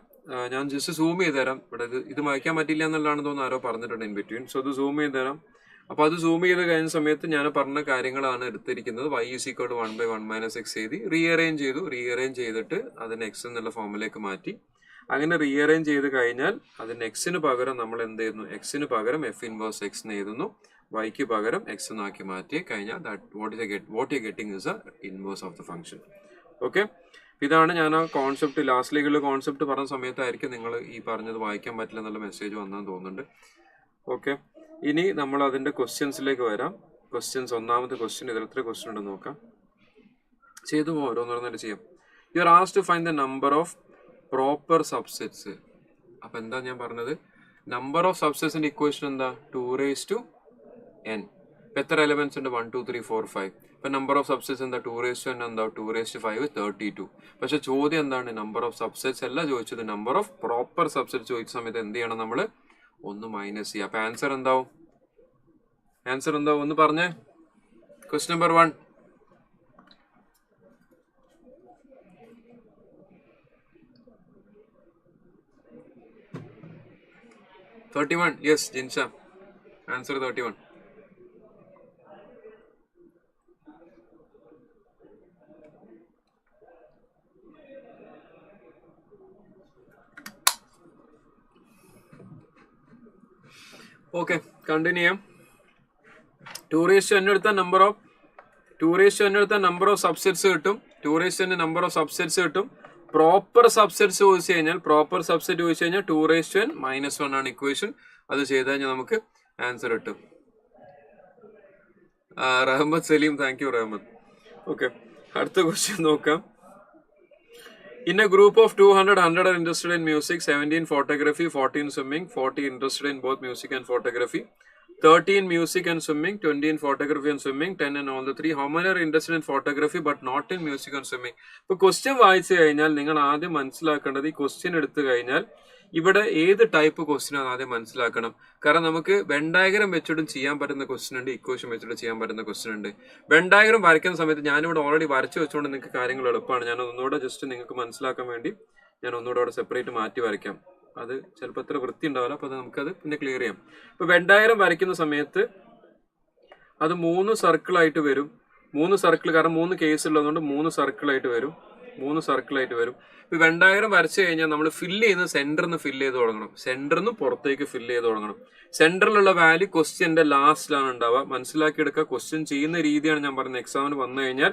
ഞാൻ ജസ്റ്റ് സൂം ചെയ്ത് തരാം. ഇവിടെ ഇത് വായിക്കാൻ പറ്റില്ല എന്നുള്ളതാണ് തോന്നുന്നു ആരോ പറഞ്ഞിട്ടുണ്ട് ഇൻ ബിറ്റ്വീൻ. സോ അത് സൂം ചെയ്ത് തരാം. അപ്പൊ അത് സൂം ചെയ്ത് കഴിഞ്ഞ സമയത്ത് ഞാൻ പറഞ്ഞ കാര്യങ്ങളാണ് എടുത്തിരിക്കുന്നത്. y = 1/1 - x എഴുതി റീഅറേഞ്ച് ചെയ്തിട്ട് അതിനെ x എന്നുള്ള ഫോമിലേക്ക് മാറ്റി. അങ്ങനെ റീഅറേഞ്ച് ചെയ്ത് കഴിഞ്ഞാൽ അതിന് എക്സിന് പകരം നമ്മൾ എന്ത് ചെയ്യുന്നു? എക്സിന് പകരം f ഇൻവേഴ്സ് x എഴുതുന്നു. yക്ക് പകരം x എന്നാക്കി മാറ്റി കഴിഞ്ഞാൽ what you getting is a inverse of the function. Okay, ഇതാണ് ഞാൻ ആ കോൺസെപ്റ്റ് ലാസ്റ്റിലേക്കുള്ള കോൺസെപ്റ്റ് പറഞ്ഞ സമയത്തായിരിക്കും നിങ്ങൾ ഈ പറഞ്ഞത് വായിക്കാൻ പറ്റില്ല എന്നുള്ള മെസ്സേജ് വന്നാന്ന് തോന്നുന്നുണ്ട്. ഓക്കെ, ഇനി നമ്മൾ അതിന്റെ ക്വസ്റ്റ്യൻസിലേക്ക് വരാം. ക്വസ്റ്റ്യൻസ്, ഒന്നാമത്തെ ക്വസ്റ്റ്യൻ, ഇതിൽ എത്ര ക്വസ്റ്റ്യൻ ഉണ്ടെന്ന് നോക്കാം. ചെയ്തു ഓരോന്നോരോന്നായിട്ട് ചെയ്യാം. You are asked to find the number of proper subsets. അപ്പൊ എന്താ ഞാൻ പറഞ്ഞത്? നമ്പർ ഓഫ് സബ്സെറ്റ്സിന്റെ ഇക്വേഷൻ എന്താ? 2n. എത്ര എലമെന്റ്സ് ഉണ്ട്? 1 2 3 4 5. ഇപ്പൊ നമ്പർ ഓഫ് സബ്സെറ്റ്സ് എന്താ? 2n എന്താ? 2/5 32. പക്ഷെ ചോദ്യം എന്താണ്? നമ്പർ ഓഫ് സബ്സെറ്റ്സ് അല്ല ചോദിച്ചത്, നമ്പർ ഓഫ് പ്രോപ്പർ സബ്സെറ്റ് ചോദിച്ച സമയത്ത് എന്ത് ചെയ്യണം? നമ്മള് ഒന്ന് മൈനസ് ചെയ്യുക. അപ്പൊ ആൻസർ എന്താവും? ഒന്ന് പറഞ്ഞേ. Question number 1. $31. Yes Jinsha, answer 31. Okay, continue ചെയ്യാം. 2n എടുത്ത നമ്പർ ഓഫ് സബ്സെറ്റ്സ് കിട്ടും. 2n നമ്പർ ഓഫ് സബ്സെറ്റ്സ് കിട്ടും. പ്രോപ്പർ സബ്സെറ്റ്സ് ചോദിച്ചു കഴിഞ്ഞാൽ 2n - 1 ആണ് ഇക്വേഷൻ. അത് ചെയ്ത് കഴിഞ്ഞാൽ നമുക്ക് ആൻസർ കിട്ടും. Rahmath Salim, thank you Rahmath. Okay, അടുത്ത ക്വസ്റ്റ്യൻ നോക്കാം. In a group of 200, 100 are interested in music, 17 photography, 14 swimming, 40 interested in both music and photography, 13 music and swimming, 20 in photography and swimming, 10 in all the three. How many are interested in photography but not in music and swimming? ഇപ്പോൾ ക്വസ്റ്റ്യൻ വായിച്ചു കഴിഞ്ഞാൽ നിങ്ങൾ ആദ്യം മനസ്സിലാക്കേണ്ടത്, ഈ ക്വസ്റ്റ്യൻ എടുത്തു കഴിഞ്ഞാൽ ഇവിടെ ഏത് ടൈപ്പ് ക്വസ്റ്റ്യൻ ആണ് ആദ്യം മനസ്സിലാക്കണം. കാരണം നമുക്ക് വെൻ ഡയഗ്രം വെച്ചിട്ടും ചെയ്യാൻ പറ്റുന്ന ക്വസ്റ്റ്യൻ ഉണ്ട്, ഇക്വേഷൻ വെച്ചിട്ട് ചെയ്യാൻ പറ്റുന്ന ക്വസ്റ്റ്യൻ ഉണ്ട്. വെൻ ഡയഗ്രം വരയ്ക്കുന്ന സമയത്ത് ഞാനിവിടെ ഓൾറെഡി വരച്ച് വെച്ചുകൊണ്ട് നിങ്ങൾക്ക് കാര്യങ്ങൾ എളുപ്പമാണ്. ഞാൻ ഒന്നുകൂടെ ജസ്റ്റ് നിങ്ങൾക്ക് മനസ്സിലാക്കാൻ വേണ്ടി ഞാൻ ഒന്നുകൂടെ അവിടെ സെപ്പറേറ്റ് മാറ്റി വരയ്ക്കാം. അത് ചിലപ്പോൾ അത്ര വൃത്തി ഉണ്ടാവില്ല, അപ്പൊ നമുക്കത് പിന്നെ ക്ലിയർ ചെയ്യാം. ഇപ്പൊ വെൻ ഡയഗ്രം വരയ്ക്കുന്ന സമയത്ത് അത് 3 സർക്കിളായിട്ട് വരും. 3 സർക്കിൾ, കാരണം 3 കേസ് ഉള്ളതുകൊണ്ട് 3 സർക്കിളായിട്ട് വരും. ഇപ്പൊ വെൻ ഡയഗ്രം വരച്ചു കഴിഞ്ഞാൽ നമ്മൾ ഫില്ല് ചെയ്യുന്നത് സെന്ററിൽ നിന്ന് ഫില്ല് ചെയ്ത് തുടങ്ങണം. സെന്ററിൽ നിന്ന് പുറത്തേക്ക് ഫില്ല് ചെയ്ത് തുടങ്ങണം. സെന്ററിലുള്ള വാല്യൂ ക്വസ്റ്റ്യന്റെ ലാസ്റ്റിലാണ് ഉണ്ടാവുക. മനസ്സിലാക്കിയെടുക്കുക. ക്വസ്റ്റ്യൻ ചെയ്യുന്ന രീതിയാണ് ഞാൻ പറയുന്നത്. എക്സാമിന് വന്നു കഴിഞ്ഞാൽ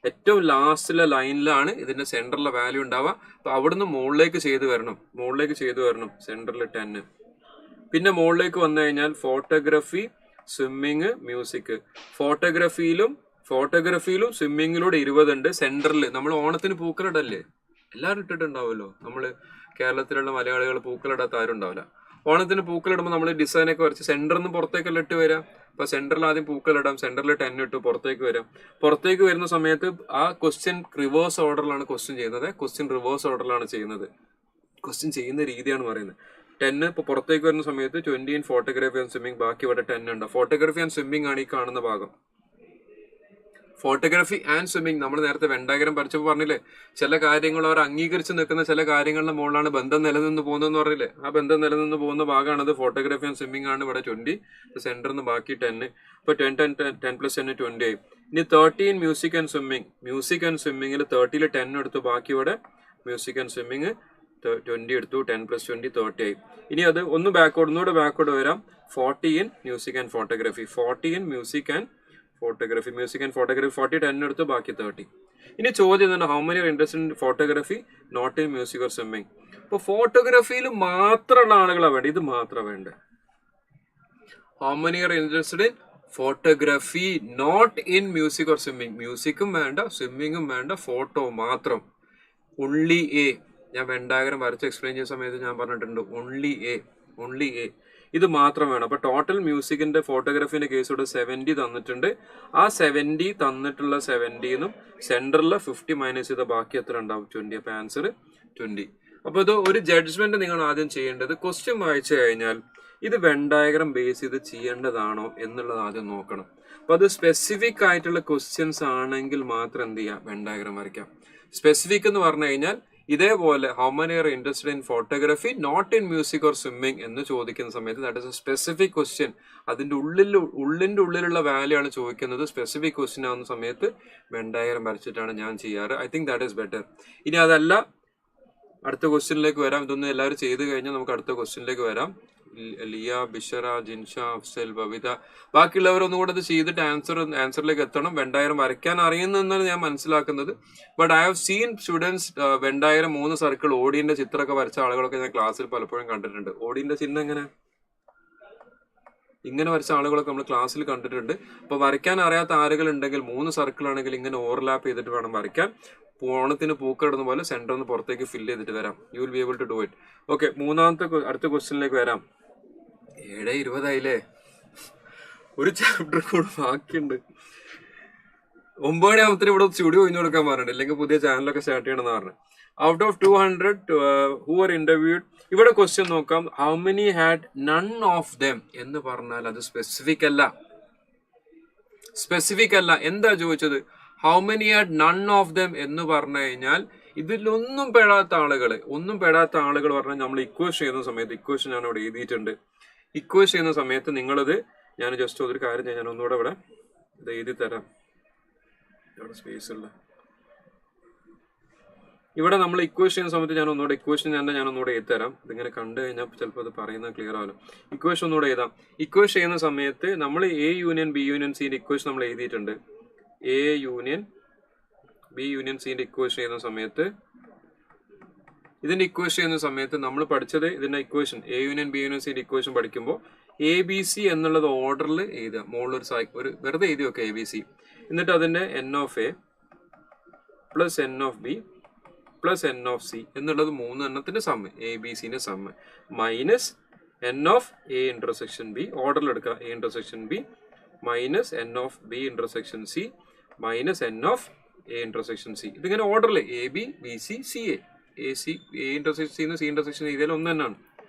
ഏറ്റവും ലാസ്റ്റിലെ ലൈനിലാണ് ഇതിന്റെ സെന്ററിലെ വാല്യൂ ഉണ്ടാവുക. അപ്പൊ അവിടുന്ന് മുകളിലേക്ക് ചെയ്ത് വരണം. സെന്ററിൽ 10. പിന്നെ മുകളിലേക്ക് വന്നു കഴിഞ്ഞാൽ ഫോട്ടോഗ്രാഫി, സ്വിമ്മിങ്, മ്യൂസിക്. ഫോട്ടോഗ്രാഫിയിലും സ്വിമ്മിങ്ങിലൂടെ 20 ഉണ്ട്. സെന്ററിൽ നമ്മൾ ഓണത്തിന് പൂക്കളിടല്ലേ, എല്ലാവരും ഇട്ടിട്ടുണ്ടാവുമല്ലോ. നമ്മള് കേരളത്തിലുള്ള മലയാളികൾ പൂക്കളിടാത്ത ആരും ഉണ്ടാവില്ല. ഓണത്തിന് പൂക്കളിടുമ്പോൾ നമ്മൾ ഡിസൈനൊക്കെ വരച്ച് സെന്ററിൽ നിന്ന് പുറത്തേക്കല്ല ഇട്ട് വരാം. അപ്പൊ സെന്ററിൽ ആദ്യം പൂക്കളിടാം, സെന്ററിൽ 10 ഇട്ട് പുറത്തേക്ക് വരാം. പുറത്തേക്ക് വരുന്ന സമയത്ത് ആ ക്വസ്റ്റ്യൻ റിവേഴ്സ് ഓർഡറിലാണ് ക്വസ്റ്റ്യൻ ചെയ്യുന്നത്. ക്വസ്റ്റ്യൻ ചെയ്യുന്ന രീതിയാണ് പറയുന്നത്. 10 ഇപ്പൊ പുറത്തേക്ക് വരുന്ന സമയത്ത് 20 ഇൻ ഫോട്ടോഗ്രാഫി ആൻഡ് സ്വിമ്മിങ്, ബാക്കി ഇവിടെ 10 ഉണ്ട്. ഫോട്ടോഗ്രാഫി ആൻഡ് സ്വിമ്മിങ് ആണ് ഈ കാണുന്ന ഭാഗം. ഫോട്ടോഗ്രാഫി ആൻഡ് സ്വിമ്മിങ് നമ്മൾ നേരത്തെ വെൻ ഡയഗ്രം വരച്ചപ്പോൾ പറഞ്ഞില്ലേ, ചില കാര്യങ്ങൾ അവർ അംഗീകരിച്ച് നിൽക്കുന്ന ചില കാര്യങ്ങളുടെ മുകളിലാണ് ബന്ധം നിലനിന്ന് പോകുന്നതെന്ന് പറഞ്ഞില്ലേ. ആ ബന്ധം നിലനിന്ന് പോകുന്ന ഭാഗമാണത്. ഫോട്ടോഗ്രാഫി ആൻഡ് സ്വിമ്മിങ് ആണ് ഇവിടെ 20, സെന്ററിൽ നിന്ന് ബാക്കി 10. ഇപ്പൊ 10 + 10 20 ആയി. ഇനി 13 മ്യൂസിക് ആൻഡ് സ്വിമ്മിങ്ങിൽ 30ൽ 10 എടുത്തു, ബാക്കി ഇവിടെ മ്യൂസിക് ആൻഡ് സ്വിമ്മിങ് 20 എടുത്തു. 10 + 20 30 ആയി. ഇനി അത് ഒന്നുകൂടെ ബാക്കോട് വരാം. 40 ഇൻ മ്യൂസിക് ആൻഡ് ഫോട്ടോഗ്രാഫി, 40 10 എടുത്തു, ബാക്കി 30. ഇനി ചോദ്യം എന്താണ്? How many are interested in photography not in music or swimming. ഇപ്പൊ ഫോട്ടോഗ്രാഫിയിൽ മാത്രമുള്ള ആളുകളാണ് വേണ്ടത്, ഇത് മാത്രം വേണ്ട. How many are interested in photography not in music or swimming. മ്യൂസിക്കും വേണ്ട, സ്വിമ്മിങ്ങും വേണ്ട, ഫോട്ടോ മാത്രം. Only A. ഞാൻ വെൻ ഡയഗ്രം വരച്ച് എക്സ്പ്ലെയിൻ ചെയ്യുന്ന സമയത്ത് ഞാൻ പറഞ്ഞിട്ടുണ്ട്, ഓൺലി എ. ഇത് മാത്രം വേണം. അപ്പൊ ടോട്ടൽ മ്യൂസിക്കിന്റെ ഫോട്ടോഗ്രാഫിന്റെ കേസോട് 70 തന്നിട്ടുണ്ട്. ആ 70 തന്നിട്ടുള്ള 70ന്നും സെന്ററിലെ 50 മൈനസ് ചെയ്ത ബാക്കി എത്ര ഉണ്ടാവും? 20. അപ്പൊ ആൻസർ 20. അപ്പൊ ഇത് ഒരു ജഡ്ജ്മെന്റ് നിങ്ങൾ ആദ്യം ചെയ്യേണ്ടത്, ക്വസ്റ്റ്യൻ വായിച്ചു കഴിഞ്ഞാൽ ഇത് വെൻ ഡയഗ്രം ബേസ് ചെയ്ത് ചെയ്യേണ്ടതാണോ എന്നുള്ളത് ആദ്യം നോക്കണം. അപ്പൊ അത് സ്പെസിഫിക് ആയിട്ടുള്ള ക്വസ്റ്റ്യൻസ് ആണെങ്കിൽ മാത്രം എന്ത് ചെയ്യാം? വെൻ ഡയഗ്രം വരയ്ക്കാം. സ്പെസിഫിക് എന്ന് പറഞ്ഞു കഴിഞ്ഞാൽ ഇതേപോലെ how many are interested in photography not in music or swimming എന്ന് ചോദിക്കുന്ന സമയത്ത് that is a specific question. അതിന്റെ ഉള്ളിന്റെ ഉള്ളിലുള്ള വാല്യൂ ആണ് ചോദിക്കുന്നത്. സ്പെസിഫിക് ക്വസ്റ്റ്യൻ ആവുന്ന സമയത്ത് വെൻ ഡയഗ്രം വരച്ചിട്ടാണ് ഞാൻ ചെയ്യാറ്. I think that is better. ഇനി അതല്ല, അടുത്ത ക്വസ്റ്റ്യനിലേക്ക് വരാം. ഇതൊന്നും എല്ലാവരും ചെയ്ത് കഴിഞ്ഞാൽ നമുക്ക് അടുത്ത ക്വസ്റ്റ്യനിലേക്ക് വരാം. ലിയ, ബിഷറ, ജിൻഷ, അഫ്സൽ, ബവിത, ബാക്കിയുള്ളവരൊന്നും കൂടെ അത് ചെയ്തിട്ട് ആൻസറിലേക്ക് എത്തണം. വെണ്ടായിരം വരയ്ക്കാൻ അറിയുന്നെന്നാണ് ഞാൻ മനസ്സിലാക്കുന്നത്. But I have seen students വെണ്ടായിരം 3 സർക്കിൾ ഓടിന്റെ ചിത്രമൊക്കെ വരച്ച ആളുകളൊക്കെ ഞാൻ ക്ലാസ്സിൽ പലപ്പോഴും കണ്ടിട്ടുണ്ട്. ഓടിന്റെ ചിഹ്നം ഇങ്ങനെ വരച്ച ആളുകളൊക്കെ നമ്മൾ ക്ലാസ്സിൽ കണ്ടിട്ടുണ്ട്. അപ്പൊ വരയ്ക്കാൻ അറിയാത്ത ആളുകൾ ഉണ്ടെങ്കിൽ 3 സർക്കിൾ ആണെങ്കിൽ ഇങ്ങനെ ഓവർലാപ്പ് ചെയ്തിട്ട് വേണം വരയ്ക്കാൻ. ഓണത്തിന് പൂക്കളിടുന്ന പോലെ സെന്ററിൽ നിന്ന് പുറത്തേക്ക് ഫില്ല് ചെയ്തിട്ട് വരാം. You will be able to do it. Okay, അടുത്ത ക്വസ്റ്റ്യനിലേക്ക് വരാം. 7:20 ഒരു ചാപ്റ്റർ കൂടെ ബാക്കിയുണ്ട്. 9 ആവുമ്പത്തിന് ഇവിടെ സ്റ്റുഡിയോ ഒഴിഞ്ഞു കൊടുക്കാൻ പറഞ്ഞിട്ടുണ്ട്, അല്ലെങ്കിൽ പുതിയ ചാനലൊക്കെ സ്റ്റാർട്ട് ചെയ്യണമെന്ന് പറഞ്ഞു. Out of 200 who were interviewed, ഇവിടെ ക്വസ്റ്റ്യൻ നോക്കാം. How many had none of them എന്ന് പറഞ്ഞാൽ അത് സ്പെസിഫിക് അല്ല. എന്താ ചോദിച്ചത്? How many had none of them എന്ന് പറഞ്ഞു കഴിഞ്ഞാൽ ഇതിലൊന്നും പെടാത്ത ആളുകൾ പറഞ്ഞാൽ നമ്മൾ ഇക്വേഷൻ ചെയ്യുന്ന സമയത്ത്, ഇക്വേഷൻ ഞാൻ ഇവിടെ എഴുതിയിട്ടുണ്ട്. ഇക്വേഷൻ ചെയ്യുന്ന സമയത്ത് നിങ്ങളത്, ഞാൻ ജസ്റ്റ് ഒരു കാര്യം ഞാൻ ഒന്നുകൂടെ ഇവിടെ ഇത് എഴുതി തരാം. ഇവിടെ സ്പേസ് ഉള്ള ഇവിടെ നമ്മൾ ഇക്വേഷൻ ചെയ്യുന്ന സമയത്ത് ഞാൻ ഒന്നുകൂടെ എഴുതി തരാം. ഇതിങ്ങനെ കണ്ടു കഴിഞ്ഞാൽ ചിലപ്പോൾ അത് പറയുന്നത് ക്ലിയർ ആവില്ല. ഇക്വേഷൻ ഒന്നുകൂടെ എഴുതാം. ഇക്വേഷൻ ചെയ്യുന്ന സമയത്ത് നമ്മൾ എ യൂണിയൻ ബി യൂണിയൻ സിന്റെ ഇക്വേഷൻ നമ്മൾ എഴുതിയിട്ടുണ്ട്. എ യൂണിയൻ ബി യൂണിയൻ സിന്റെ ഇക്വേഷൻ ചെയ്യുന്ന സമയത്ത്, ഇതിന്റെ ഇക്വേഷൻ ചെയ്യുന്ന സമയത്ത് നമ്മൾ പഠിച്ചത് ഇതിന്റെ equation A union B union സിന്റെ ഇക്വേഷൻ പഠിക്കുമ്പോൾ എ ബി സി എന്നുള്ളത് ഓർഡറിൽ എഴുതുക. മുകളിലൊരു വെറുതെ എഴുതി വെക്കുക എ ബി സി. എന്നിട്ട് അതിന്റെ n of A plus n of B plus n of C എന്നുള്ളത് 3 എണ്ണത്തിന്റെ സമ്മ്, എ ബി സിന്റെ sum, minus n of A intersection B, ഓർഡറിൽ എടുക്കുക, A intersection B minus n of B intersection C minus n of A intersection C. ഇതിങ്ങനെ ഓർഡറിൽ A B B C C A C A intersection C intersection ഇതിൽ ഒന്ന് തന്നെയാണ്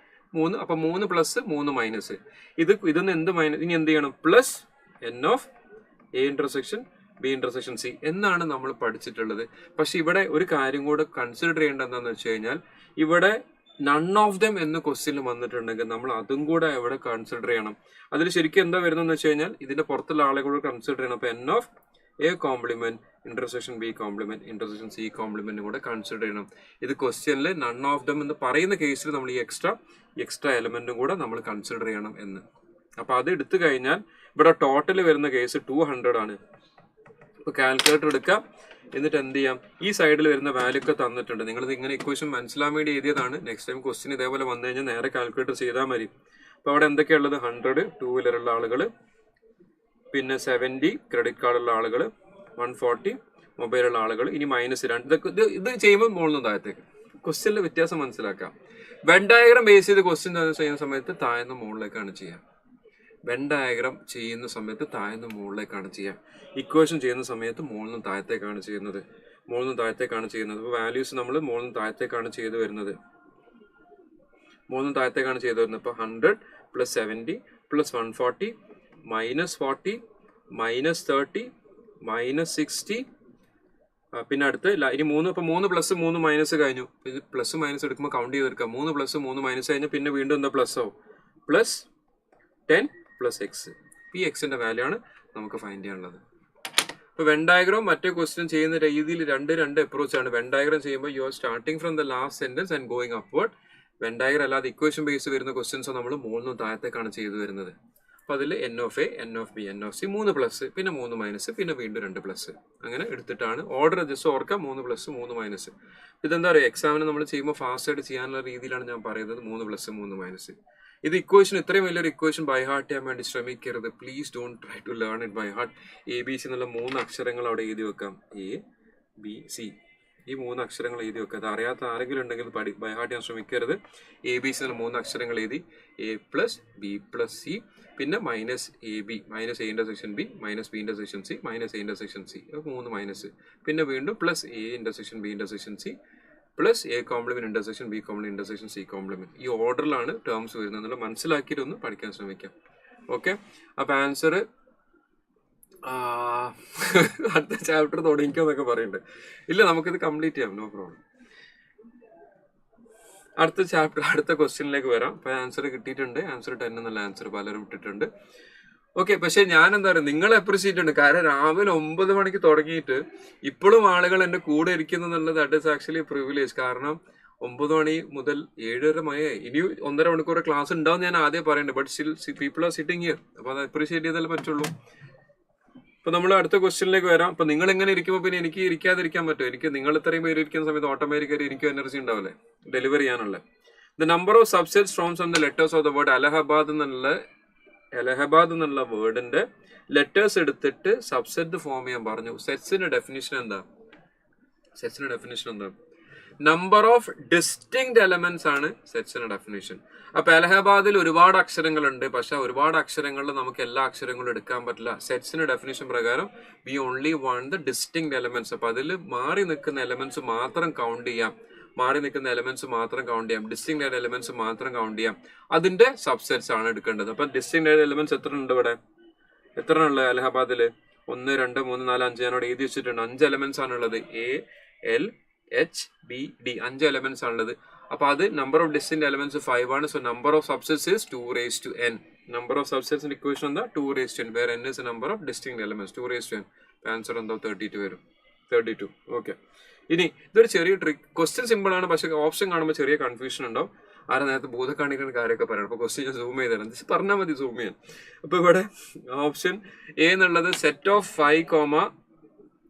3. അപ്പൊ 3 പ്ലസ് 3 മൈനസ് ഇതൊന്ന് എന്ത് മൈനസ്, ഇനി എന്ത് ചെയ്യണം? Plus n of A intersection B intersection C എന്നാണ് നമ്മൾ പഠിച്ചിട്ടുള്ളത്. പക്ഷെ ഇവിടെ ഒരു കാര്യം കൂടെ കൺസിഡർ ചെയ്യേണ്ടത് എന്താണെന്ന് വെച്ച് കഴിഞ്ഞാൽ, ഇവിടെ നൺ ഓഫ് ദം എന്ന് ക്വസ്റ്റ്യൻ വന്നിട്ടുണ്ടെങ്കിൽ നമ്മൾ അതും കൂടെ ഇവിടെ കൺസിഡർ ചെയ്യണം. അതിൽ ശരിക്കും എന്താ വരുന്നതെന്ന് വെച്ച് കഴിഞ്ഞാൽ ഇതിന്റെ പുറത്തുള്ള ആളുകളോട് കൺസിഡർ ചെയ്യണം. അപ്പൊ n of A complement intersection B complement intersection C കോംപ്ലിമെന്റും കൂടെ കൺസിഡർ ചെയ്യണം. ഇത് ക്വസ്റ്റ്യനിൽ നൺ ഓഫ് ദം എന്ന് പറയുന്ന കേസിൽ നമ്മൾ ഈ എക്സ്ട്രാ എലമെന്റും കൂടെ നമ്മൾ കൺസിഡർ ചെയ്യണം എന്ന്. അപ്പൊ അത് എടുത്തു കഴിഞ്ഞാൽ ഇവിടെ ടോട്ടൽ വരുന്ന കേസ് 200 ആണ്. ഇപ്പൊ കാൽക്കുലേറ്റർ എടുക്കാം, എന്നിട്ട് എന്ത് ചെയ്യാം? ഈ സൈഡിൽ വരുന്ന വാല്യൂ ഒക്കെ തന്നിട്ടുണ്ട്. നിങ്ങളിത് ഇങ്ങനെ ഇക്വേഷൻ മനസ്സിലാൻ വേണ്ടി എഴുതിയതാണ്. നെക്സ്റ്റ് ടൈം ക്വസ്റ്റ്യൻ ഇതേപോലെ വന്നു കഴിഞ്ഞാൽ നേരെ കാൽക്കുലേറ്റർ ചെയ്താൽ മതി. അപ്പൊ അവിടെ എന്തൊക്കെയുള്ളത്? 100 ടൂ വീലറുള്ള ആളുകൾ, പിന്നെ 70 ക്രെഡിറ്റ് കാർഡുള്ള ആളുകൾ, 140 മൊബൈലുള്ള ആളുകൾ, ഇനി -2. ഇത് ചെയ്യുമ്പോൾ മുകളിൽ താഴത്തേക്ക് ക്വസ്റ്റ്യനിലെ വ്യത്യാസം മനസ്സിലാക്കാം. വെൻ ഡയഗ്രം ബേസ് ചെയ്ത് ക്വസ്റ്റ്യൻ ചെയ്യുന്ന സമയത്ത് താഴ്ന്ന മുകളിലേക്കാണ് ചെയ്യാം. വെൻ ഡയഗ്രം ചെയ്യുന്ന സമയത്ത് താഴ്ന്ന മുകളിലേക്കാണ് ചെയ്യാം. ഇക്വേഷൻ ചെയ്യുന്ന സമയത്ത് മുകളിൽ നിന്ന് താഴത്തേക്കാണ് ചെയ്യുന്നത്. അപ്പോൾ വാല്യൂസ് നമ്മൾ മുകളിൽ നിന്ന് താഴത്തേക്കാണ് ചെയ്തു വരുന്നത്. അപ്പോൾ 100 പ്ലസ് 70 പ്ലസ് 140 -40 -30 -60. പിന്നെ അടുത്ത് ഇനി 3. ഇപ്പൊ 3 പ്ലസ് 3 മൈനസ് കഴിഞ്ഞു. ഇത് പ്ലസ് മൈനസ് എടുക്കുമ്പോൾ കൗണ്ട് ചെയ്തെടുക്കാം. 3 പ്ലസ് 3 മൈനസ് കഴിഞ്ഞാൽ പിന്നെ വീണ്ടും എന്താ പ്ലസ് ആവും? Plus 10 plus X. ഈ എക്സിന്റെ വാല്യൂ ആണ് നമുക്ക് ഫൈൻഡ് ചെയ്യാനുള്ളത്. ഇപ്പൊ വെൻ ഡയഗ്രാം മറ്റേ ക്വസ്റ്റ്യൻ ചെയ്യുന്ന രീതിയിൽ രണ്ട് അപ്രോച്ച് ആണ്. വെൻ ഡയഗ്രാം ചെയ്യുമ്പോൾ you are starting from the last sentence and going upward. When diagram അല്ലാതെ ഇക്വേഷൻ ബേസ് വരുന്ന ക്വസ്റ്റ്യൻസ് നമ്മൾ മുകളിൽ താഴത്തേക്കാണ് ചെയ്തു വരുന്നത്. അപ്പൊ അതിൽ N of A, N of B, N of C, 3 plus, പിന്നെ 3 മൈനസ്, പിന്നെ വീണ്ടും 2 പ്ലസ്, അങ്ങനെ എടുത്തിട്ടാണ് ഓർഡർ. ജസ്റ്റ് ഓർക്കാം, 3 പ്ലസ് 3 മൈനസ്. ഇതെന്താ പറയുക, എക്സാമിന് നമ്മൾ ചെയ്യുമ്പോൾ ഫാസ്റ്റ് ആയിട്ട് ചെയ്യാനുള്ള രീതിയിലാണ് ഞാൻ പറയുന്നത്. 3 പ്ലസ് 3 മൈനസ്. ഇത് ഇക്വേഷൻ, ഇത്രയും വലിയൊരു ഇക്വേഷൻ ബൈ ഹാർട്ട് ചെയ്യാൻ വേണ്ടി ശ്രമിക്കരുത്. Please don't try to learn it by heart. A B C എന്നുള്ള 3 അക്ഷരങ്ങൾ അവിടെ എഴുതി വെക്കാം. A B C. ഈ 3 അക്ഷരങ്ങൾ എഴുതി വെക്കുക. അത് അറിയാത്ത ആരെങ്കിലും ഉണ്ടെങ്കിൽ ബൈ ഹാർട്ട് ചെയ്യാൻ ശ്രമിക്കരുത്. ABC എന്ന 3 അക്ഷരങ്ങൾ എഴുതി A+B+C പിന്നെ -AB, -A intersection B, -B intersection C, -A intersection C, 3 minus, പിന്നെ വീണ്ടും +A intersection B intersection C +A complement intersection B complement intersection C complement. ഈ ഓർഡറിലാണ് ടേംസ് വരുന്നത്. നിങ്ങൾ മനസ്സിലാക്കിയിട്ട് ഒന്ന് പഠിക്കാൻ ശ്രമിക്കാം. ഓക്കെ, അപ്പൊ ആൻസർ അടുത്ത ചാപ്റ്റർ തുടങ്ങിക്കോന്നൊക്കെ പറയുന്നുണ്ട്. ഇല്ല, നമുക്കിത് കംപ്ലീറ്റ് ചെയ്യാം, നോ പ്രോബ്ലം. അടുത്ത ചാപ്റ്റർ, അടുത്ത ക്വസ്റ്റ്യനിലേക്ക് വരാം. അപ്പൊ ആൻസർ കിട്ടിയിട്ടുണ്ട്. ആൻസർ 10 എന്നുള്ള ആൻസർ പലരും ഇട്ടിട്ടുണ്ട്. ഓക്കെ, പക്ഷെ ഞാൻ എന്താ പറയുക, നിങ്ങളെ അപ്രിഷിയേറ്റ് ഉണ്ട്. കാരണം രാവിലെ 9 മണിക്ക് തുടങ്ങിയിട്ട് ഇപ്പോഴും ആളുകൾ എൻ്റെ കൂടെ ഇരിക്കുന്നുള്ളത് ദാറ്റ് ഇസ് ആക്ച്വലി പ്രിവിലേജ്. കാരണം 9 മണി മുതൽ 7:30 മണിയായി. ഇനി 1.5 മണിക്കൂർ ക്ലാസ് ഉണ്ടാവും ഞാൻ ആദ്യം പറയുന്നുണ്ട്. But still people are sitting here. അപ്പൊ അത് അപ്രിഷിയേറ്റ് ചെയ്താലേ പറ്റുള്ളൂ. അപ്പൊ നമ്മൾ അടുത്ത ക്വസ്റ്റ്യനിലേക്ക് വരാം. അപ്പൊ നിങ്ങൾ എങ്ങനെ ഇരിക്കുമ്പോൾ പിന്നെ എനിക്ക് ഇരിക്കാതിരിക്കാൻ പറ്റും? എനിക്ക് നിങ്ങൾ ഇത്രയും പേര് ഇരിക്കുന്ന സമയത്ത് ഓട്ടോമാറ്റിക്കലി എനിക്കും എനർജി ഉണ്ടാവില്ലേ ഡെലിവറി ചെയ്യാനുള്ള. The number of subsets from on the letters of the word Allahabad എന്നുള്ള വേർഡിന്റെ ലെറ്റേഴ്സ് എടുത്തിട്ട് സബ്സെറ്റ് ഫോം ചെയ്യാൻ പറഞ്ഞു. സെറ്റ്സിന്റെ ഡെഫിനിഷൻ എന്താ? നമ്പർ ഓഫ് ഡിസ്റ്റിങ്ക്ട് എലമെന്റ്സ് ആണ് സെറ്റ്സിന്റെ ഡെഫിനിഷൻ. അപ്പൊ അലഹബാദിൽ ഒരുപാട് അക്ഷരങ്ങളുണ്ട്. പക്ഷെ ഒരുപാട് അക്ഷരങ്ങളിൽ നമുക്ക് എല്ലാ അക്ഷരങ്ങളും എടുക്കാൻ പറ്റില്ല. സെറ്റ്സിന്റെ ഡെഫിനിഷൻ പ്രകാരം V only want the distinct elements. അപ്പൊ അതിൽ മാറി നിൽക്കുന്ന എലമെന്റ്സ് മാത്രം കൗണ്ട് ചെയ്യാം. ഡിസ്റ്റിങ്ക്ട് എലമെന്റ്സ് മാത്രം കൗണ്ട് ചെയ്യാം. അതിന്റെ സബ്സെറ്റ്സ് ആണ് എടുക്കേണ്ടത്. അപ്പൊ ഡിസ്റ്റിങ്ക്ട് എലമെന്റ്സ് എത്ര ഉണ്ട് ഇവിടെ? എത്ര ഉള്ളത് അലഹബാദില്? 1, 2, 3, 4, 5 ഞാനോട് എഴുതി വെച്ചിട്ടുണ്ട്. 5 എലമെന്റ്സ് ആണുള്ളത്. ALHBD 5 എലമെന്റ്സ് ആണുള്ളത്. അപ്പൊ അത് നമ്പർ ഓഫ് ഡിസ്റ്റിങ്ക്ട് എലമെന്റ്സ് 5 ആണ്. So number of subsets is 2n. Number of സബ്സെറ്റ്സിന്റെ ഇക്വേഷൻ എന്താ? 2n, where n is number of distinct elements. 2n. Answer എന്താ? 32 വരും. 32. ഓക്കെ, ഇനി ഇതൊരു ചെറിയ ട്രിക്ക്. ക്വസ്റ്റ്യൻ സിമ്പിൾ ആണ്, പക്ഷെ ഓപ്ഷൻ കാണുമ്പോൾ ചെറിയ കൺഫ്യൂഷൻ ഉണ്ടാവും. ആരെ നേരത്തെ ബോധക്കാണിക്കുന്ന കാര്യമൊക്കെ പറയണം. അപ്പൊ ക്വസ്റ്റ്യൻ ഞാൻ സൂം ചെയ്ത് തരാം. പറഞ്ഞാൽ മതി സൂം ചെയ്യാൻ. അപ്പൊ ഇവിടെ ഓപ്ഷൻ എ എന്നുള്ളത് സെറ്റ് ഓഫ് 5,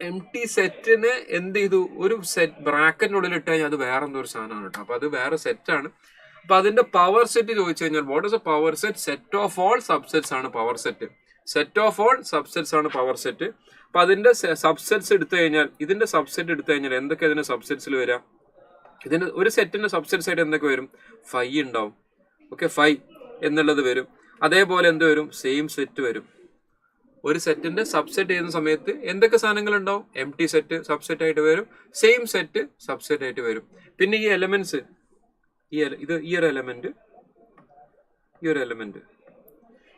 എം ടി സെറ്റിന് എന്ത് ചെയ്തു? ഒരു സെറ്റ് ബ്രാക്കറ്റിനുള്ളിൽ ഇട്ട് കഴിഞ്ഞാൽ അത് വേറെ എന്തോ ഒരു സാധനമാണ് കേട്ടോ. അപ്പൊ അത് വേറെ സെറ്റ് ആണ്. അപ്പൊ അതിന്റെ പവർ സെറ്റ് ചോദിച്ചു കഴിഞ്ഞാൽ what is A power set? Set of all subsets ആണ് പവർ സെറ്റ്. അപ്പൊ അതിന്റെ സബ്സെറ്റ്സ് എടുത്തു കഴിഞ്ഞാൽ, ഇതിന്റെ സബ്സെറ്റ് എടുത്തു കഴിഞ്ഞാൽ എന്തൊക്കെ അതിന്റെ സബ്സെറ്റ്സിൽ വരാം? ഇതിന്റെ ഒരു സെറ്റിന്റെ സബ്സെറ്റ്സ് ആയിട്ട് എന്തൊക്കെ വരും? 5 ഉണ്ടാവും. ഓക്കെ, 5 എന്നുള്ളത് വരും. അതേപോലെ എന്ത് വരും? സെയിം സെറ്റ് വരും. ഒരു സെറ്റിന്റെ സബ്സെറ്റ് ചെയ്യുന്ന സമയത്ത് എന്തൊക്കെ സാധനങ്ങൾ ഉണ്ടാവും? എം ടി സെറ്റ് സബ്സെറ്റ് ആയിട്ട് വരും, സെയിം സെറ്റ് സബ്സെറ്റ് ആയിട്ട് വരും. പിന്നെ ഈ എലമെന്റ്സ്, ഈ ഒരു എലമെന്റ്,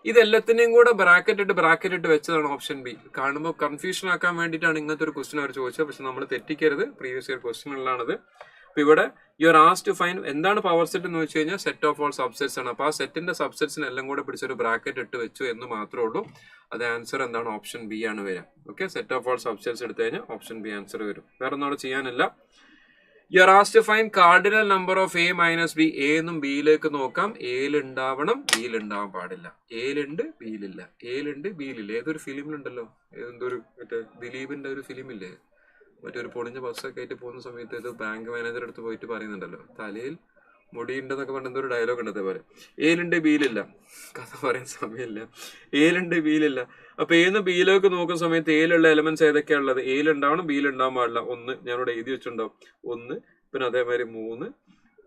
ഇതെല്ലാത്തിനെയും കൂടെ ബ്രാക്കറ്റ് ഇട്ട് വെച്ചതാണ് ഓപ്ഷൻ ബി. കാണുമ്പോൾ കൺഫ്യൂഷൻ ആക്കാൻ വേണ്ടിയിട്ടാണ് ഇങ്ങനത്തെ ഒരു ക്വസ്റ്റ്യൻ അവർ ചോദിച്ചത്. പക്ഷെ നമ്മൾ തെറ്റിക്കരുത്, പ്രീവിയസ് ഇയർ ക്വസ്റ്റ്യനുകളാണത്. അപ്പൊ ഇവിടെ you are asked to find എന്താണ് പവർ സെറ്റ് എന്ന് വെച്ച് കഴിഞ്ഞാൽ സെറ്റ് ഓഫ് ഓൾ സബ്സെറ്റ്സ് ആണ്. അപ്പൊ ആ സെറ്റിന്റെ സബ്സെറ്റ്സിന് എല്ലാം കൂടെ പിടിച്ചൊരു ബ്രാക്കറ്റ് ഇട്ട് വെച്ചു എന്ന് മാത്രമേ ഉള്ളൂ. അത് ആൻസർ എന്താണ്? ഓപ്ഷൻ ബി ആണ് വരിക. Okay, set of all subsets എടുത്തു കഴിഞ്ഞാൽ ഓപ്ഷൻ ബി ആൻസർ വരും. വേറെ ഒന്നും അവിടെ ചെയ്യാനില്ല. You are asked to find cardinal number of A - B. A എന്നും ബിയിലേക്ക് നോക്കാം. എയിൽ ഉണ്ടാവണം, ബിയിൽ ഉണ്ടാവാൻ പാടില്ല. എയിലുണ്ട്, ബിയിലില്ല. ഏതൊരു ഫിലിമിലുണ്ടല്ലോ, എന്തൊരു മറ്റേ ദിലീപിന്റെ ഒരു ഫിലിമില്ലേ, മറ്റൊരു പൊളിഞ്ഞ ബസ്സൊക്കെ ആയിട്ട് പോകുന്ന സമയത്ത് ഇത് ബാങ്ക് മാനേജർ അടുത്ത് പോയിട്ട് പറയുന്നുണ്ടല്ലോ, തലയിൽ മുടിയുണ്ടെന്നൊക്കെ പറഞ്ഞ എന്തൊരു ഡയലോഗ് ഉണ്ട്. അതേപോലെ എയിലുണ്ട്, ബിയിലില്ല. കഥ പറയാൻ സമയമില്ല. എയിലുണ്ട്, ബിയിലില്ല. അപ്പൊ എന്ന് ബിയിലേക്ക് നോക്കുന്ന സമയത്ത് എയിലുള്ള എലമെന്റ്സ് ഏതൊക്കെയാണ് ഉള്ളത്? എയിലുണ്ടാവണം, ബിയിലുണ്ടാവാൻ പാടില്ല. 1 ഞാനിവിടെ എഴുതി വെച്ചിട്ടുണ്ടാവും. 1, പിന്നെ അതേമാതിരി 3,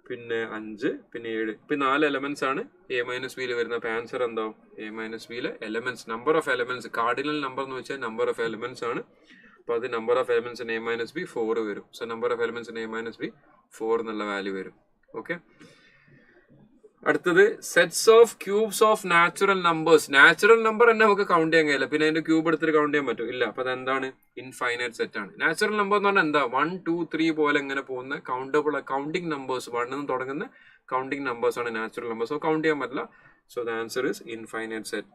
പിന്നെ 5, പിന്നെ 7. ഇപ്പൊ 4 എലമെന്റ്സ് ആണ് A - ബിയിൽ വരുന്നത്. അപ്പൊ ആൻസർ എന്താവും? A - ബിയിലെ elements, number of elements, cardinal number എന്ന് വെച്ചാൽ നമ്പർ ഓഫ് എലമെന്റ്സ് ആണ്. അപ്പൊ അത് number of elements A - B 4 വരും. So number of elements A - B 4 എന്നുള്ള വാല്യൂ വരും. ഓക്കെ, അടുത്തത് sets of cubes of natural numbers. Natural number തന്നെ നമുക്ക് കൗണ്ട് ചെയ്യാൻ കഴിയില്ല, പിന്നെ അതിന്റെ ക്യൂബ് എടുത്തിട്ട് കൗണ്ട് ചെയ്യാൻ പറ്റും? ഇല്ല. അപ്പൊ അതെന്താണ്? ഇൻഫൈനൈറ്റ് സെറ്റ് ആണ്. നാച്ചുറൽ നമ്പർ എന്ന് പറഞ്ഞാൽ എന്താ? 1, 2, 3 പോലെ എങ്ങനെ പോകുന്ന കൗണ്ടിങ് നമ്പേഴ്സ്, 1 നിന്ന് തുടങ്ങുന്ന കൗണ്ടിങ് നമ്പേഴ്സ് ആണ് നാച്ചുറൽ നമ്പേഴ്സ്. സോ കൗണ്ട് ചെയ്യാൻ പറ്റില്ല. So the answer is infinite set.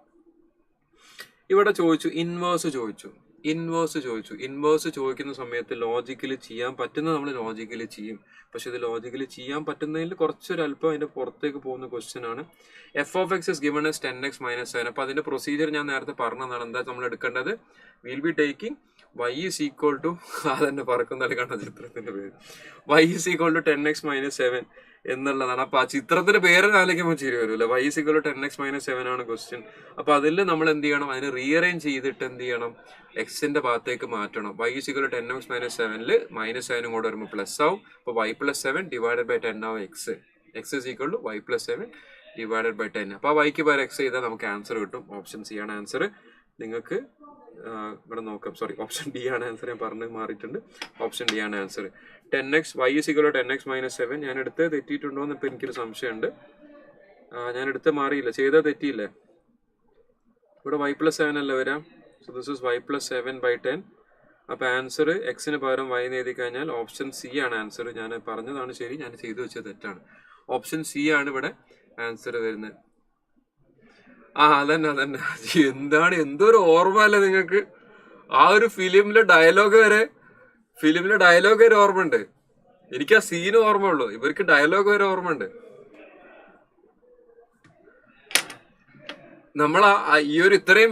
ഇവിടെ ചോദിച്ചു ഇൻവേഴ്സ് ചോദിക്കുന്ന സമയത്ത് ലോജിക്കലി ചെയ്യാൻ പറ്റുന്നത് നമ്മൾ ലോജിക്കലി ചെയ്യും. പക്ഷെ ഇത് ലോജിക്കലി ചെയ്യാൻ പറ്റുന്നതിൽ കുറച്ചൊരല്പം അതിന്റെ പുറത്തേക്ക് പോകുന്ന ക്വസ്റ്റ്യൻ ആണ്. f(x) is given as 10x - 7. അപ്പൊ അതിന്റെ പ്രൊസീജിയർ ഞാൻ നേരത്തെ പറഞ്ഞതാണ്. എന്താ നമ്മൾ എടുക്കേണ്ടത്? Will be taking y is equal to, അതെന്നെ പറക്കുന്നതിൽ കണ്ട ചിത്രത്തിന്റെ പേര്, y is equal to 10x - 7. എന്നുള്ളതാണ്. അപ്പൊ ആ ചിത്രത്തിന്റെ പേര് ആലോചിക്കുമ്പോൾ ചിരി വരുമല്ലോ. y is equal to 10x-7 ആണ് ക്വസ്റ്റ്യൻ. അപ്പൊ അതിൽ നമ്മൾ എന്ത് ചെയ്യണം, അതിന് റീഅറേഞ്ച് ചെയ്തിട്ട് എന്ത് ചെയ്യണം, എക്സിന്റെ ഭാഗത്തേക്ക് മാറ്റണം. y is equal to 10x-7 -7 കൂടെ വരുമ്പോൾ പ്ലസ് ആവും. അപ്പൊ y + 7 ഡിവൈഡഡ് ബൈ 10 ആവും x. X is equal to y + 7 divided by 10. അപ്പൊ വൈക്ക് പകരം എക്സ് ചെയ്താൽ നമുക്ക് ആൻസർ കിട്ടും. ഓപ്ഷൻ സി ആണ് ആൻസർ. നിങ്ങൾക്ക് ഇവിടെ നോക്കാം. സോറി, ഓപ്ഷൻ ഡി ആണ് ആൻസർ. ഞാൻ പറഞ്ഞു മാറിയിട്ടുണ്ട്. ഓപ്ഷൻ ഡി ആണ് answer. 10x y is equal to 10x-7. ഞാൻ എടുത്ത് തെറ്റിയിട്ടുണ്ടോ എന്ന് ഇപ്പൊ എനിക്കൊരു സംശയമുണ്ട്. ഞാൻ എടുത്ത് മാറിയില്ല, ചെയ്താൽ തെറ്റിയില്ലേ? ഇവിടെ y + 7 അല്ലേ വരാം. So this is y + 7 / 10. അപ്പൊ ആൻസർ എക്സിന് പകരം y എഴുതി കഴിഞ്ഞാൽ ഓപ്ഷൻ സി ആണ് ആൻസർ. ഞാൻ പറഞ്ഞതാണ് ശരി, ഞാൻ ചെയ്തു വെച്ചത് തെറ്റാണ്. ഓപ്ഷൻ സി ആണ് ഇവിടെ ആൻസർ വരുന്നത്. അതന്നെ. എന്താണ്, എന്തൊരു ഓർമ്മ അല്ലേ നിങ്ങൾക്ക്? ആ ഒരു ഫിലിമിലെ ഡയലോഗ് വരെ ഓർമ്മ ഉണ്ട്. എനിക്ക് ആ സീന് ഓർമ്മ ഉള്ളൂ, ഇവർക്ക് ഡയലോഗ് വരെ ഓർമ്മ ഉണ്ട്. നമ്മൾ ഈ ഒരു ഇത്രയും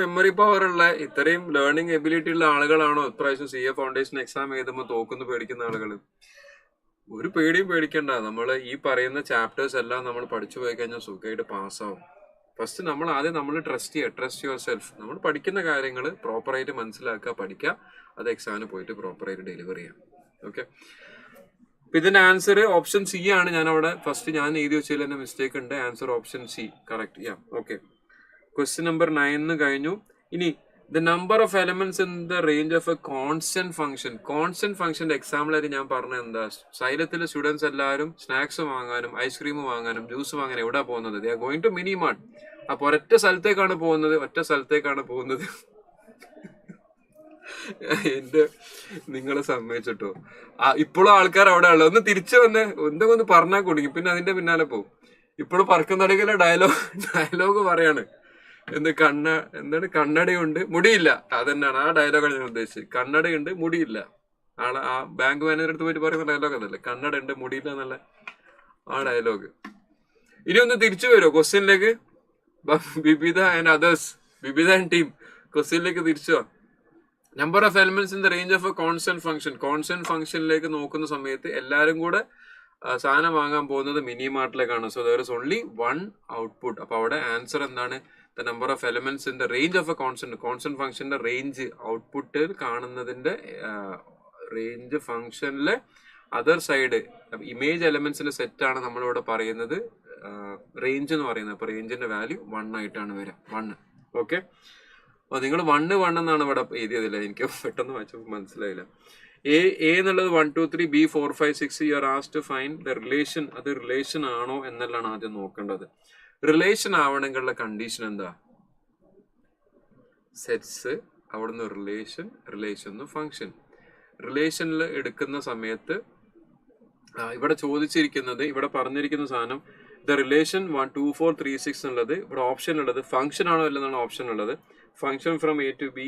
മെമ്മറി പവർ ഉള്ള, ഇത്രയും ലേണിംഗ് എബിലിറ്റി ഉള്ള ആളുകളാണോ ഇപ്രാവശ്യം CA ഫൗണ്ടേഷൻ എക്സാം എഴുതുമ്പോൾ തോക്കുന്നു പേടിക്കുന്ന ആളുകൾ? ഒരു പേടിയും പേടിക്കണ്ട. നമ്മൾ ഈ പറയുന്ന ചാപ്റ്റേഴ്സ് എല്ലാം നമ്മൾ പഠിച്ചു പോയി കഴിഞ്ഞാൽ സുഖമായിട്ട് പാസ്സാവും. ഫസ്റ്റ് നമ്മൾ ട്രസ്റ്റ് യുവർ സെൽഫ്. നമ്മൾ പഠിക്കുന്ന കാര്യങ്ങൾ പ്രോപ്പറായിട്ട് മനസ്സിലാക്കുക, പഠിക്കുക, അത് എക്സാമിന് പോയിട്ട് പ്രോപ്പറായിട്ട് ഡെലിവർ ചെയ്യാം. ഓക്കെ, ഇതിന്റെ ആൻസർ ഓപ്ഷൻ സി ആണ്. ഞാൻ അവിടെ ഫസ്റ്റ് ഞാൻ എഴുതി വെച്ചതിൽ തന്നെ മിസ്റ്റേക്ക് ഉണ്ട്. Answer option C correct. Yeah, okay. Question number 9 കഴിഞ്ഞു. ഇനി the number of elements in the range of a constant function. Constant ഫംഗ്ഷന്റെ എക്സാമ്പിളായിട്ട് ഞാൻ പറഞ്ഞത് എന്താ? സൈലത്തിലെ സ്റ്റുഡൻസ് എല്ലാവരും സ്നാക്സ് വാങ്ങാനും ഐസ്ക്രീം വാങ്ങാനും ജ്യൂസ് വാങ്ങാനും എവിടെ പോകുന്നത്? They are going to mini mart. അപ്പൊ ഒറ്റ സ്ഥലത്തേക്കാണ് പോകുന്നത്. നിങ്ങളെ സമ്മതിച്ചിട്ടോ? ഇപ്പോഴും ആൾക്കാർ അവിടെ ഉള്ളത്. ഒന്ന് തിരിച്ചു വന്ന് എന്തെങ്കിലും ഒന്ന് പറഞ്ഞാൽ കുടുങ്ങി, പിന്നെ അതിന്റെ പിന്നാലെ പോകും. ഇപ്പോഴും പറക്കുന്നടക്കിലെ ഡയലോഗ് പറയാണ്. എന്താണ് കണ്ണടയുണ്ട് മുടിയില്ല. അതെന്നാണ് ആ ഡയലോഗാണ് ഞാൻ ഉദ്ദേശിച്ചത്. കണ്ണടയുണ്ട് മുടിയില്ല. ആ ബാങ്ക് മാനേജർ അടുത്ത് പോയിട്ട് പറയുന്ന ഡയലോഗ് അതല്ലേ, കണ്ണട ഉണ്ട് മുടിയില്ല എന്നല്ല ആ ഡയലോഗ്. ഇനി ഒന്ന് തിരിച്ചു വരുമോ ക്വസ്റ്റ്യനിലേക്ക്? ബിബിത ആൻഡ് ടീം ക്വസ്റ്റ്യനിലേക്ക് തിരിച്ചു വാ. Number of elements in the range of a constant function. Constant ഫംഗ്ഷനിലേക്ക് നോക്കുന്ന സമയത്ത് എല്ലാവരും കൂടെ സാധനം വാങ്ങാൻ പോകുന്നത് മിനി മാർട്ടിലേക്കാണ്. So there is only 1 output. അപ്പൊ അവിടെ ആൻസർ എന്താണ്? The number of elements in the range of a constant ഫംഗ്ഷന്റെ റേഞ്ച് ഔട്ട്പുട്ട് കാണുന്നതിന്റെ റേഞ്ച് ഫംഗ്ഷനിലെ അതർ സൈഡ് ഇമേജ് എലിമെന്റ്സിന്റെ സെറ്റ് ആണ് നമ്മളിവിടെ പറയുന്നത് റേഞ്ച് എന്ന് പറയുന്നത്. അപ്പൊ റേഞ്ചിന്റെ വാല്യൂ 1 ആയിട്ടാണ് വരിക. 1. ഓക്കെ, അപ്പൊ നിങ്ങൾ 1 എന്നാണ് ഇവിടെ എഴുതിയതില്ല. എനിക്ക് പെട്ടെന്ന് വായിച്ചപ്പോൾ മനസ്സിലായില്ല. എ എന്നുള്ളത് 1 2 3 B 4 5 6. You are asked to find the relation. അത് റിലേഷൻ ആണോ എന്നെല്ലാം ആദ്യം നോക്കേണ്ടത്. റിലേഷൻ ആവണമെങ്കിലുള്ള കണ്ടീഷൻ എന്താ? സെറ്റ്സ്, അവിടുന്ന് റിലേഷൻ ഫംഗ്ഷൻ. റിലേഷനിൽ എടുക്കുന്ന സമയത്ത് ഇവിടെ ചോദിച്ചിരിക്കുന്നത്, ഇവിടെ പറഞ്ഞിരിക്കുന്ന സാധനം ദ റിലേഷൻ 1 2 4 3 6 എന്നുള്ളത് ഇവിടെ ഓപ്ഷൻ ഉള്ളത് ഫംഗ്ഷൻ ആണോ അല്ലെന്നാണ് ഓപ്ഷൻ ഉള്ളത്. Function from A to B,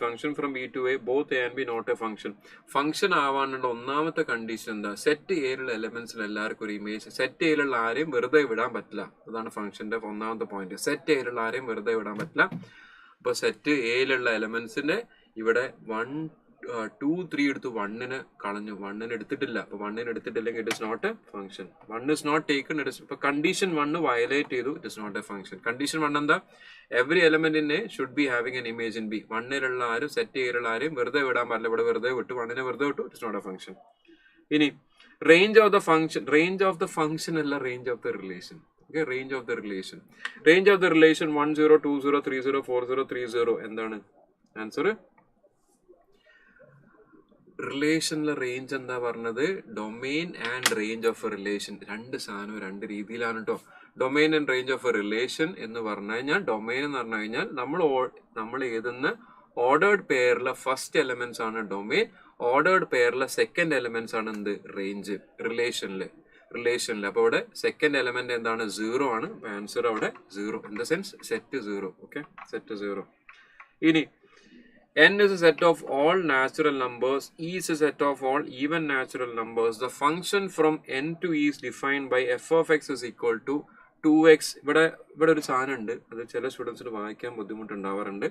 function from B to A, both A and B not a function. Function ആവാനുള്ള ഒന്നാമത്തെ കണ്ടീഷൻ എന്താ? സെറ്റ് എയിലുള്ള എലമെന്റ്സിൽ എല്ലാവർക്കും ഒരു ഇമേജ്. സെറ്റ് എയിലുള്ള ആരെയും വെറുതെ വിടാൻ പറ്റില്ല. അതാണ് ഫംഗ്ഷന്റെ ഒന്നാമത്തെ പോയിന്റ്. സെറ്റ് എയിലുള്ള ആരെയും വെറുതെ വിടാൻ പറ്റില്ല. അപ്പൊ സെറ്റ് എയിലുള്ള എലമെന്റ്സിന്റെ ഇവിടെ 1 2 3 എടുത്ത് 1 കളഞ്ഞു. 1 എടുത്തിട്ടില്ല. അപ്പൊ 1 എടുത്തിട്ടില്ലെങ്കിൽ it is not a function. 1 is not taken. ഇപ്പൊ കണ്ടീഷൻ 1 വയലേറ്റ് ചെയ്തു. It is not a function. Condition 1 എന്താ? Every element in A should be having an image in B. 1 ആരും സെറ്റ് ചെയ്തിലുള്ള ആരും വെറുതെ വിടാൻ പാടില്ല. ഇവിടെ വെറുതെ വിട്ടു, 1 വെറുതെ വിട്ടു. It is not a function. ഇനി റേഞ്ച് ഓഫ് ദ ഫംഗ്ഷൻ അല്ല, range of the relation. Okay, range of the relation 1 0 2 0 3 0 4 0 3 0. എന്താണ് ആൻസർ? റിലേഷനിലെ റേഞ്ച് എന്താ പറഞ്ഞത്? Domain and range of A relation. രണ്ട് സാധനം രണ്ട് രീതിയിലാണ് കേട്ടോ. Domain and range of A relation എന്ന് പറഞ്ഞു കഴിഞ്ഞാൽ, ഡൊമെയിൻ എന്ന് പറഞ്ഞു കഴിഞ്ഞാൽ നമ്മൾ എഴുതുന്ന ഓർഡേർഡ് പെയറിലെ ഫസ്റ്റ് എലമെന്റ്സ് ആണ് ഡൊമെയിൻ. ഓർഡേർഡ് പെയറിലെ സെക്കൻഡ് എലമെന്റ്സ് ആണ് എന്ത്? റേഞ്ച്. റിലേഷനിൽ അപ്പൊ ഇവിടെ സെക്കൻഡ് എലമെന്റ് എന്താണ്? 0 ആണ്. ആൻസർ അവിടെ 0 in the sense set 0. Okay, set 0. ഇനി n is a set of all natural numbers. E is a set of all even natural numbers. The function from n to e is defined by f of x is equal to 2x. ഇവിടെ ഒരു സാധനം ഉണ്ട്, അത് ചില സ്റ്റുഡൻസിന് വായിക്കാൻ ബുദ്ധിമുട്ടുണ്ടാവാറുണ്ട്.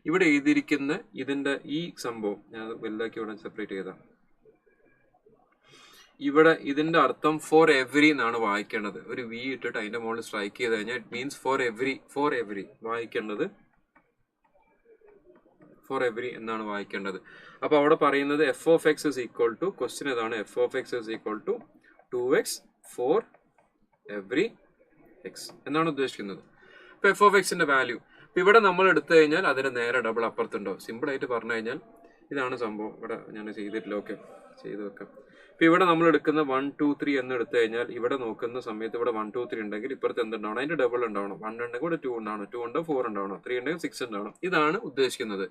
ഇവിടെ എഴുതിയിരിക്കുന്ന ഇതിന്റെ ഈ സംഭവം ഞാൻ വലുതാക്കി ഇവിടെ സെപ്പറേറ്റ് ചെയ്താ. ഇവിടെ ഇതിന്റെ അർത്ഥം ഫോർ എവറി എന്നാണ് വായിക്കേണ്ടത്. ഒരു വി ഇട്ടിട്ട് അതിന്റെ മുകളിൽ സ്ട്രൈക്ക് ചെയ്ത് കഴിഞ്ഞാൽ ഇറ്റ് മീൻസ് ഫോർ എവറി വായിക്കേണ്ടത് ഫോർ എവറി എന്നാണ് വായിക്കേണ്ടത്. അപ്പൊ അവിടെ പറയുന്നത് f of x is equal to, question ഇതാണ്, f of x is equal to 2x for every x എന്നാണ് ഉദ്ദേശിക്കുന്നത്. ഇപ്പൊ എഫ് ഓഫ് എക്സിന്റെ വാല്യൂ ഇവിടെ നമ്മൾ എടുത്തു കഴിഞ്ഞാൽ അതിന് നേരെ ഡബിൾ അപ്പുറത്തുണ്ടോ. സിമ്പിൾ ആയിട്ട് പറഞ്ഞു കഴിഞ്ഞാൽ ഇതാണ് സംഭവം. ഇവിടെ ഞാൻ ചെയ്തിട്ടില്ല, ഓക്കെ ചെയ്ത് വെക്കാം. ഇപ്പൊ ഇവിടെ നമ്മൾ എടുക്കുന്ന 1 2 3 എന്ന് എടുത്തു കഴിഞ്ഞാൽ ഇവിടെ നോക്കുന്ന സമയത്ത് ഇവിടെ 1 2 3 ഉണ്ടെങ്കിൽ ഇപ്പുറത്ത് എന്തുണ്ടാവണം, അതിന്റെ ഡബിൾ ഉണ്ടാവണം. 1 ഉണ്ടെങ്കിൽ ഇവിടെ 2 ഉണ്ടാവണം, 2 ഉണ്ട് 4 ഉണ്ടാവണം, 3 ഉണ്ടെങ്കിൽ 6 ഉണ്ടാവണം. ഇതാണ് ഉദ്ദേശിക്കുന്നത്.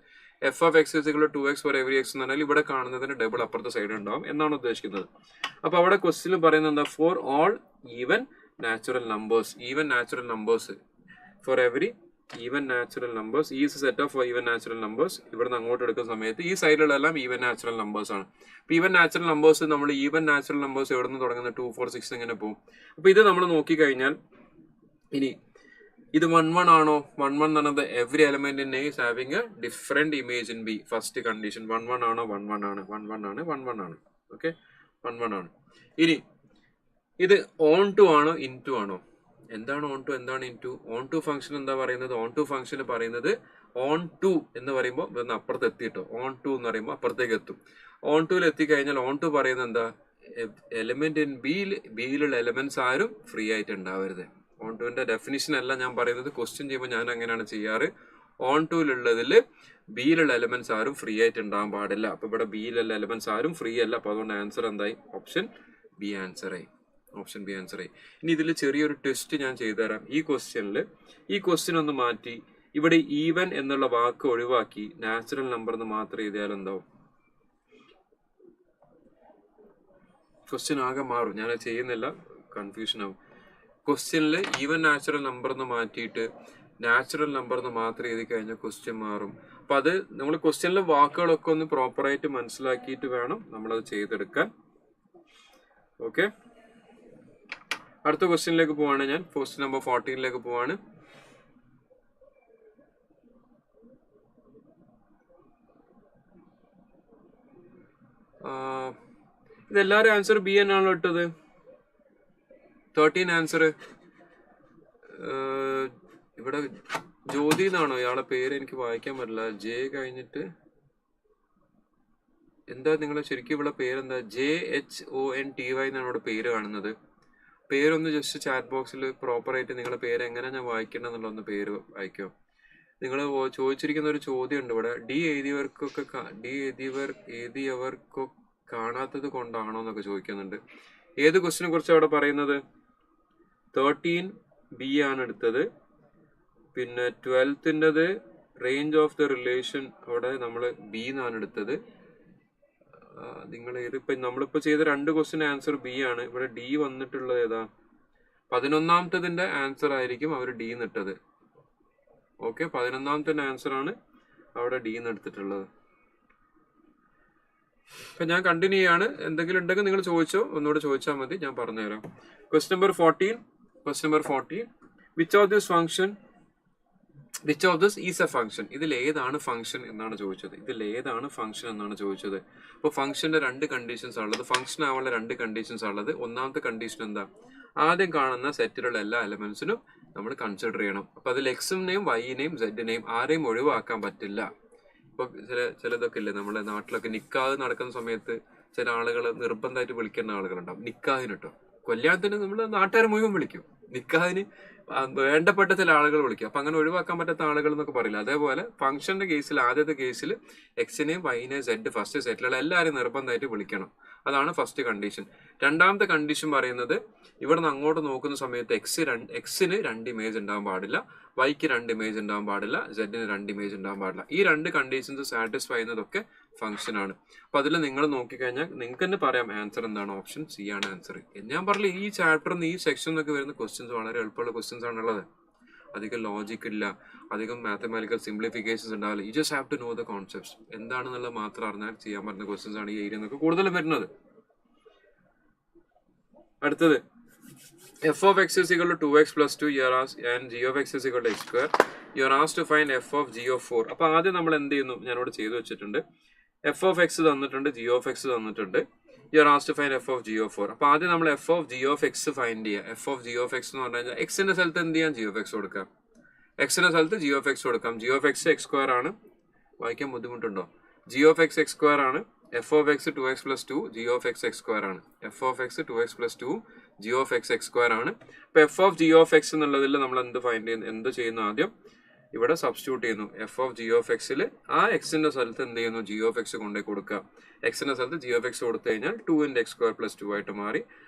F of x is equal to 2x for every x എന്ന് പറഞ്ഞാൽ ഇവിടെ കാണുന്നതിന് ഡബിൾ അപ്പുറത്തെ സൈഡ് ഉണ്ടാവും എന്നാണ് ഉദ്ദേശിക്കുന്നത്. അപ്പൊ അവിടെ ക്വസ്റ്റ്യൻ പറയുന്നത് എന്താ, for all even natural numbers for every even natural numbers is set of even natural numbers. ഇവിടുന്ന് അങ്ങോട്ട് എടുക്കുന്ന സമയത്ത് ഈ സൈഡിലെല്ലാം ഈവൻ നാച്ചുറൽ നമ്പേഴ്സ് ആണ്. അപ്പൊ ഈവൻ നാച്ചുറൽ നമ്പേഴ്സ് നമ്മൾ ഈവൻ നാച്ചുറൽ നമ്പേഴ്സ് എവിടെ നിന്ന് തുടങ്ങുന്നത്, 2 4 6 ഇങ്ങനെ പോകും. അപ്പൊ ഇത് നമ്മൾ നോക്കിക്കഴിഞ്ഞാൽ ഇനി ഇത് 1 1 ആണോ, 1 1 എന്ന് പറയുന്നത് every element in A is having A different image in B. First condition 1 1 ആണോ, 1 1 ആണ്, 1 1 ആണ്, 1 1 ആണ്, ഓക്കെ 1 1 ആണ്. ഇനി ഇത് ഓൺ ടു ആണോ ഇൻ ടു ആണോ, എന്താണ് ഓൺ ടു എന്താണ് into. Onto function എന്താ പറയുന്നത്, ഓൺ ടു ഫംഗ്ഷൻ പറയുന്നത് ഓൺ ടു എന്ന് പറയുമ്പോൾ ഇതൊന്ന് അപ്പുറത്ത് എത്തിയിട്ടോ, ഓൺ ടു എന്ന് പറയുമ്പോൾ അപ്പുറത്തേക്ക് എത്തും. ഓൺ ടുവിൽ എത്തിക്കഴിഞ്ഞാൽ ഓൺ ടു പറയുന്നത് എന്താ, എലിമെന്റ് ഇൻ ബിയിലുള്ള എലമെന്റ്സ് ആരും ഫ്രീ ആയിട്ട് ഉണ്ടാവരുത്. ഓൺ ടുവിന്റെ ഡെഫിനിഷൻ അല്ല ഞാൻ പറയുന്നത്, ക്വസ്റ്റ്യൻ ചെയ്യുമ്പോൾ ഞാൻ അങ്ങനെയാണ് ചെയ്യാറ്. ഓൺ ടുവിലുള്ളതിൽ ബിയിലുള്ള എലമെന്റ്സ് ആരും ഫ്രീ ആയിട്ട് ഉണ്ടാകാൻ പാടില്ല. അപ്പൊ ഇവിടെ ബിയിലുള്ള എലമെന്റ്സ് ആരും ഫ്രീ അല്ല. അപ്പൊ അതുകൊണ്ട് ആൻസർ എന്തായി, ഓപ്ഷൻ ബി ആൻസർ ആയി. ഇനി ഇതിൽ ചെറിയൊരു ടെസ്റ്റ് ഞാൻ ചെയ്തുതരാം. ഈ ക്വസ്റ്റ്യൻ ഒന്ന് മാറ്റി ഇവിടെ ഈവൻ എന്നുള്ള വാക്ക് ഒഴിവാക്കി നാച്ചുറൽ നമ്പർ എന്ന് മാത്രം എഴുതിയാൽ എന്താവും, ക്വസ്റ്റ്യൻ ആകെ മാറും. ഞാൻ ചെയ്യുന്നില്ല, കൺഫ്യൂഷൻ ആവും. ക്വസ്റ്റ്യനിൽ ഈവൻ നാച്ചുറൽ നമ്പർ എന്ന് മാറ്റിയിട്ട് നാച്ചുറൽ നമ്പർ എന്ന് മാത്രം എഴുതി കഴിഞ്ഞാൽ ക്വസ്റ്റ്യൻ മാറും. അപ്പൊ അത് നമ്മൾ ക്വസ്റ്റ്യനിലെ വാക്കുകളൊക്കെ ഒന്ന് പ്രോപ്പറായിട്ട് മനസ്സിലാക്കിയിട്ട് വേണം നമ്മളത് ചെയ്തെടുക്കാൻ. ഓക്കെ, അടുത്ത ക്വസ്റ്റ്യനിലേക്ക് പോവാണ്. ഞാൻ ക്വസ്റ്റ്യൻ നമ്പർ 14 പോവാണ്. ഇതെല്ലാവരും ആൻസർ ബി എന്നാണല്ലോ ഇട്ടത്. 13 ആൻസർ ഇവിടെ ജ്യോതി എന്നാണോ ഇയാളെ പേര്, എനിക്ക് വായിക്കാൻ പറ്റില്ല. ജെ കഴിഞ്ഞിട്ട് എന്താ നിങ്ങളെ ശരിക്കും ഇവിടെ പേരെന്താ, JHONTY എന്നാണ് ഇവിടെ പേര് കാണുന്നത്. പേരൊന്ന് ജസ്റ്റ് ചാറ്റ് ബോക്സിൽ പ്രോപ്പറായിട്ട് നിങ്ങളുടെ പേര് എങ്ങനെ ഞാൻ വായിക്കണമെന്നുള്ളൊന്ന് പേര് വായിക്കോ. നിങ്ങൾ ചോദിച്ചിരിക്കുന്ന ഒരു ചോദ്യം ഉണ്ട് ഇവിടെ, ഡി എഴുതിയവർക്കൊക്കെ കാണാത്തത് കൊണ്ടാണോ എന്നൊക്കെ ചോദിക്കുന്നുണ്ട്. ഏത് ക്വസ്റ്റിനെ കുറിച്ച് അവിടെ പറയുന്നത്, 13B ആണ് എടുത്തത്. പിന്നെ 12ൻ്റെത് റേഞ്ച് ഓഫ് ദ റിലേഷൻ അവിടെ നമ്മൾ ബി എന്നാണ് എടുത്തത്. നിങ്ങൾ നമ്മളിപ്പോ ചെയ്ത 2 ക്വസ്റ്റ്യൻ ആൻസർ ബി ആണ്. ഇവിടെ ഡി വന്നിട്ടുള്ളത് ഏതാ, 11ാമത്തതിന്റെ ആൻസർ ആയിരിക്കും അവർ ഡി എന്നിട്ടത്. ഓക്കെ, 11ാമത്തെ ആൻസർ ആണ് അവിടെ ഡി എന്ന് എടുത്തിട്ടുള്ളത്. അപ്പൊ ഞാൻ കണ്ടിന്യൂ ചെയ്യാണ്. എന്തെങ്കിലും ഉണ്ടെങ്കിൽ നിങ്ങൾ ചോദിച്ചോ, ഒന്നുകൂടെ ചോദിച്ചാൽ മതി, ഞാൻ പറഞ്ഞുതരാം. Question number 14 which of this is A function. ഇതിൽ ഏതാണ് ഫംഗ്ഷൻ എന്നാണ് ചോദിച്ചത്. അപ്പോൾ ഫംഗ്ഷന്റെ 2 കണ്ടീഷൻസ് ആണുള്ളത്. ഫംഗ്ഷൻ ആവാനുള്ള 2 കണ്ടീഷൻസ് ആണുള്ളത്. ഒന്നാമത്തെ കണ്ടീഷൻ എന്താ, ആദ്യം കാണുന്ന സെറ്റിലുള്ള എല്ലാ എലമെന്റ്സിനും നമ്മൾ കൺസിഡർ ചെയ്യണം. അപ്പൊ അതിൽ എക്സിനെയും വൈനെയും സെഡിനെയും ആരെയും ഒഴിവാക്കാൻ പറ്റില്ല. ഇപ്പൊ ചിലതൊക്കെ ഇല്ലേ, നമ്മുടെ നാട്ടിലൊക്കെ നിക്കാഹ് നടക്കുന്ന സമയത്ത് ചില ആളുകൾ നിർബന്ധമായിട്ട് വിളിക്കുന്ന ആളുകളുണ്ടാവും. നിക്കാഹിന് കേട്ടോ, കല്യാണത്തിന് നമ്മൾ നാട്ടുകാർ മുഴുവൻ വിളിക്കും, നിക്കാഹിന് വേണ്ടപ്പെട്ട ചില ആളുകൾ വിളിക്കും. അപ്പൊ അങ്ങനെ ഒഴിവാക്കാൻ പറ്റാത്ത ആളുകൾ എന്നൊക്കെ പറയില്ല. അതേപോലെ ഫംഗ്ഷന്റെ കേസിൽ ആദ്യത്തെ കേസിൽ എക്സിനെയും വൈനെയും സെഡ് ഫസ്റ്റ് സെറ്റിലുള്ള എല്ലാവരും നിർബന്ധമായിട്ട് വിളിക്കണം. അതാണ് ഫസ്റ്റ് കണ്ടീഷൻ. രണ്ടാമത്തെ കണ്ടീഷൻ പറയുന്നത്, ഇവിടെ നിന്ന് അങ്ങോട്ട് നോക്കുന്ന സമയത്ത് എക്സിന് 2 ഇമേജ് ഉണ്ടാകാൻ പാടില്ല, വൈക്ക് 2 ഇമേജ് ഉണ്ടാകാൻ പാടില്ല, സെഡിന് 2 ഇമേജ് ഉണ്ടാകാൻ പാടില്ല. ഈ 2 കണ്ടീഷൻസ് സാറ്റിസ്ഫൈ ചെയ്യുന്നതൊക്കെ ഫംഗ്ഷൻ ആണ്. അപ്പൊ അതിൽ നിങ്ങൾ നോക്കിക്കഴിഞ്ഞാൽ നിങ്ങൾക്ക് തന്നെ പറയാം ആൻസർ എന്താണ്, ഓപ്ഷൻ സി ആണ് ആൻസർ. ഞാൻ പറഞ്ഞില്ല, ഈ ചാപ്റ്ററിൽ ഈ സെക്ഷൻ എന്നൊക്കെ വരുന്ന ക്വസ്റ്റ്യൻസ് വളരെ എളുപ്പമുള്ള ക്വസ്റ്റ്യൻസ് ആണുള്ളത്. അധികം ലോജിക് ഇല്ല, അധികം മാത്തമാറ്റിക്കൽ സിംപ്ലിഫിക്കേഷൻസ് ഉണ്ടാവില്ല. You just have to know the concepts. എന്താണെന്നുള്ളത് മാത്രം അറിഞ്ഞാൽ ചെയ്യാൻ പറ്റുന്ന ക്വസ്റ്റ്യൻസ് ആണ് ഈ ഏരിയ എന്നൊക്കെ കൂടുതലും വരുന്നത്. അടുത്തത് f of x is equal to 2x plus 2 and g of x is equal to x square. You are asked to find f of g of 4. അപ്പൊ ആദ്യം നമ്മൾ എന്ത് ചെയ്യുന്നു, ഞാനിവിടെ ചെയ്തു വെച്ചിട്ടുണ്ട്. f of x തന്നിട്ടുണ്ട്, g of x തന്നിട്ടുണ്ട്. You are asked to find f of G of 4. അപ്പോൾ ആദ്യം നമ്മൾ f of G of x find ചെയ്യുക. F of G of x എന്ന് പറഞ്ഞു കഴിഞ്ഞാൽ എക്സിന്റെ സ്ഥലത്ത് എന്ത് ചെയ്യാം, ജി ഓഫ് എക്സ് കൊടുക്കാം. എക്സിന്റെ സ്ഥലത്ത് ജി ഓഫ് എക്സ് കൊടുക്കാം. G of X X square ആണ്, വായിക്കാൻ ബുദ്ധിമുട്ടുണ്ടോ? G of X X square ആണ്. F of x 2x + 2 g of X X square ആണ്. F of x 2x + 2 g of X X square ആണ്. അപ്പോൾ f of G of x എന്നുള്ളതിൽ നമ്മൾ എന്ത് ചെയ്യുന്നു, ആദ്യം ഇവിടെ സബ്സ്റ്റിറ്റ്യൂട്ട് ചെയ്യുന്നു. എഫ് ഓഫ് ജി ഓഫ് എക്സിൽ ആ എക്സിന്റെ സ്ഥലത്ത് എന്ത് ചെയ്യുന്നു, ജി ഓഫ് എക്സ് കൊണ്ടേ കൊടുക്കുക. എക്സിന്റെ സ്ഥലത്ത് ജി ഓഫ് എക്സ് കൊടുത്തു കഴിഞ്ഞാൽ 2x² + 2 ആയിട്ട് മാറി.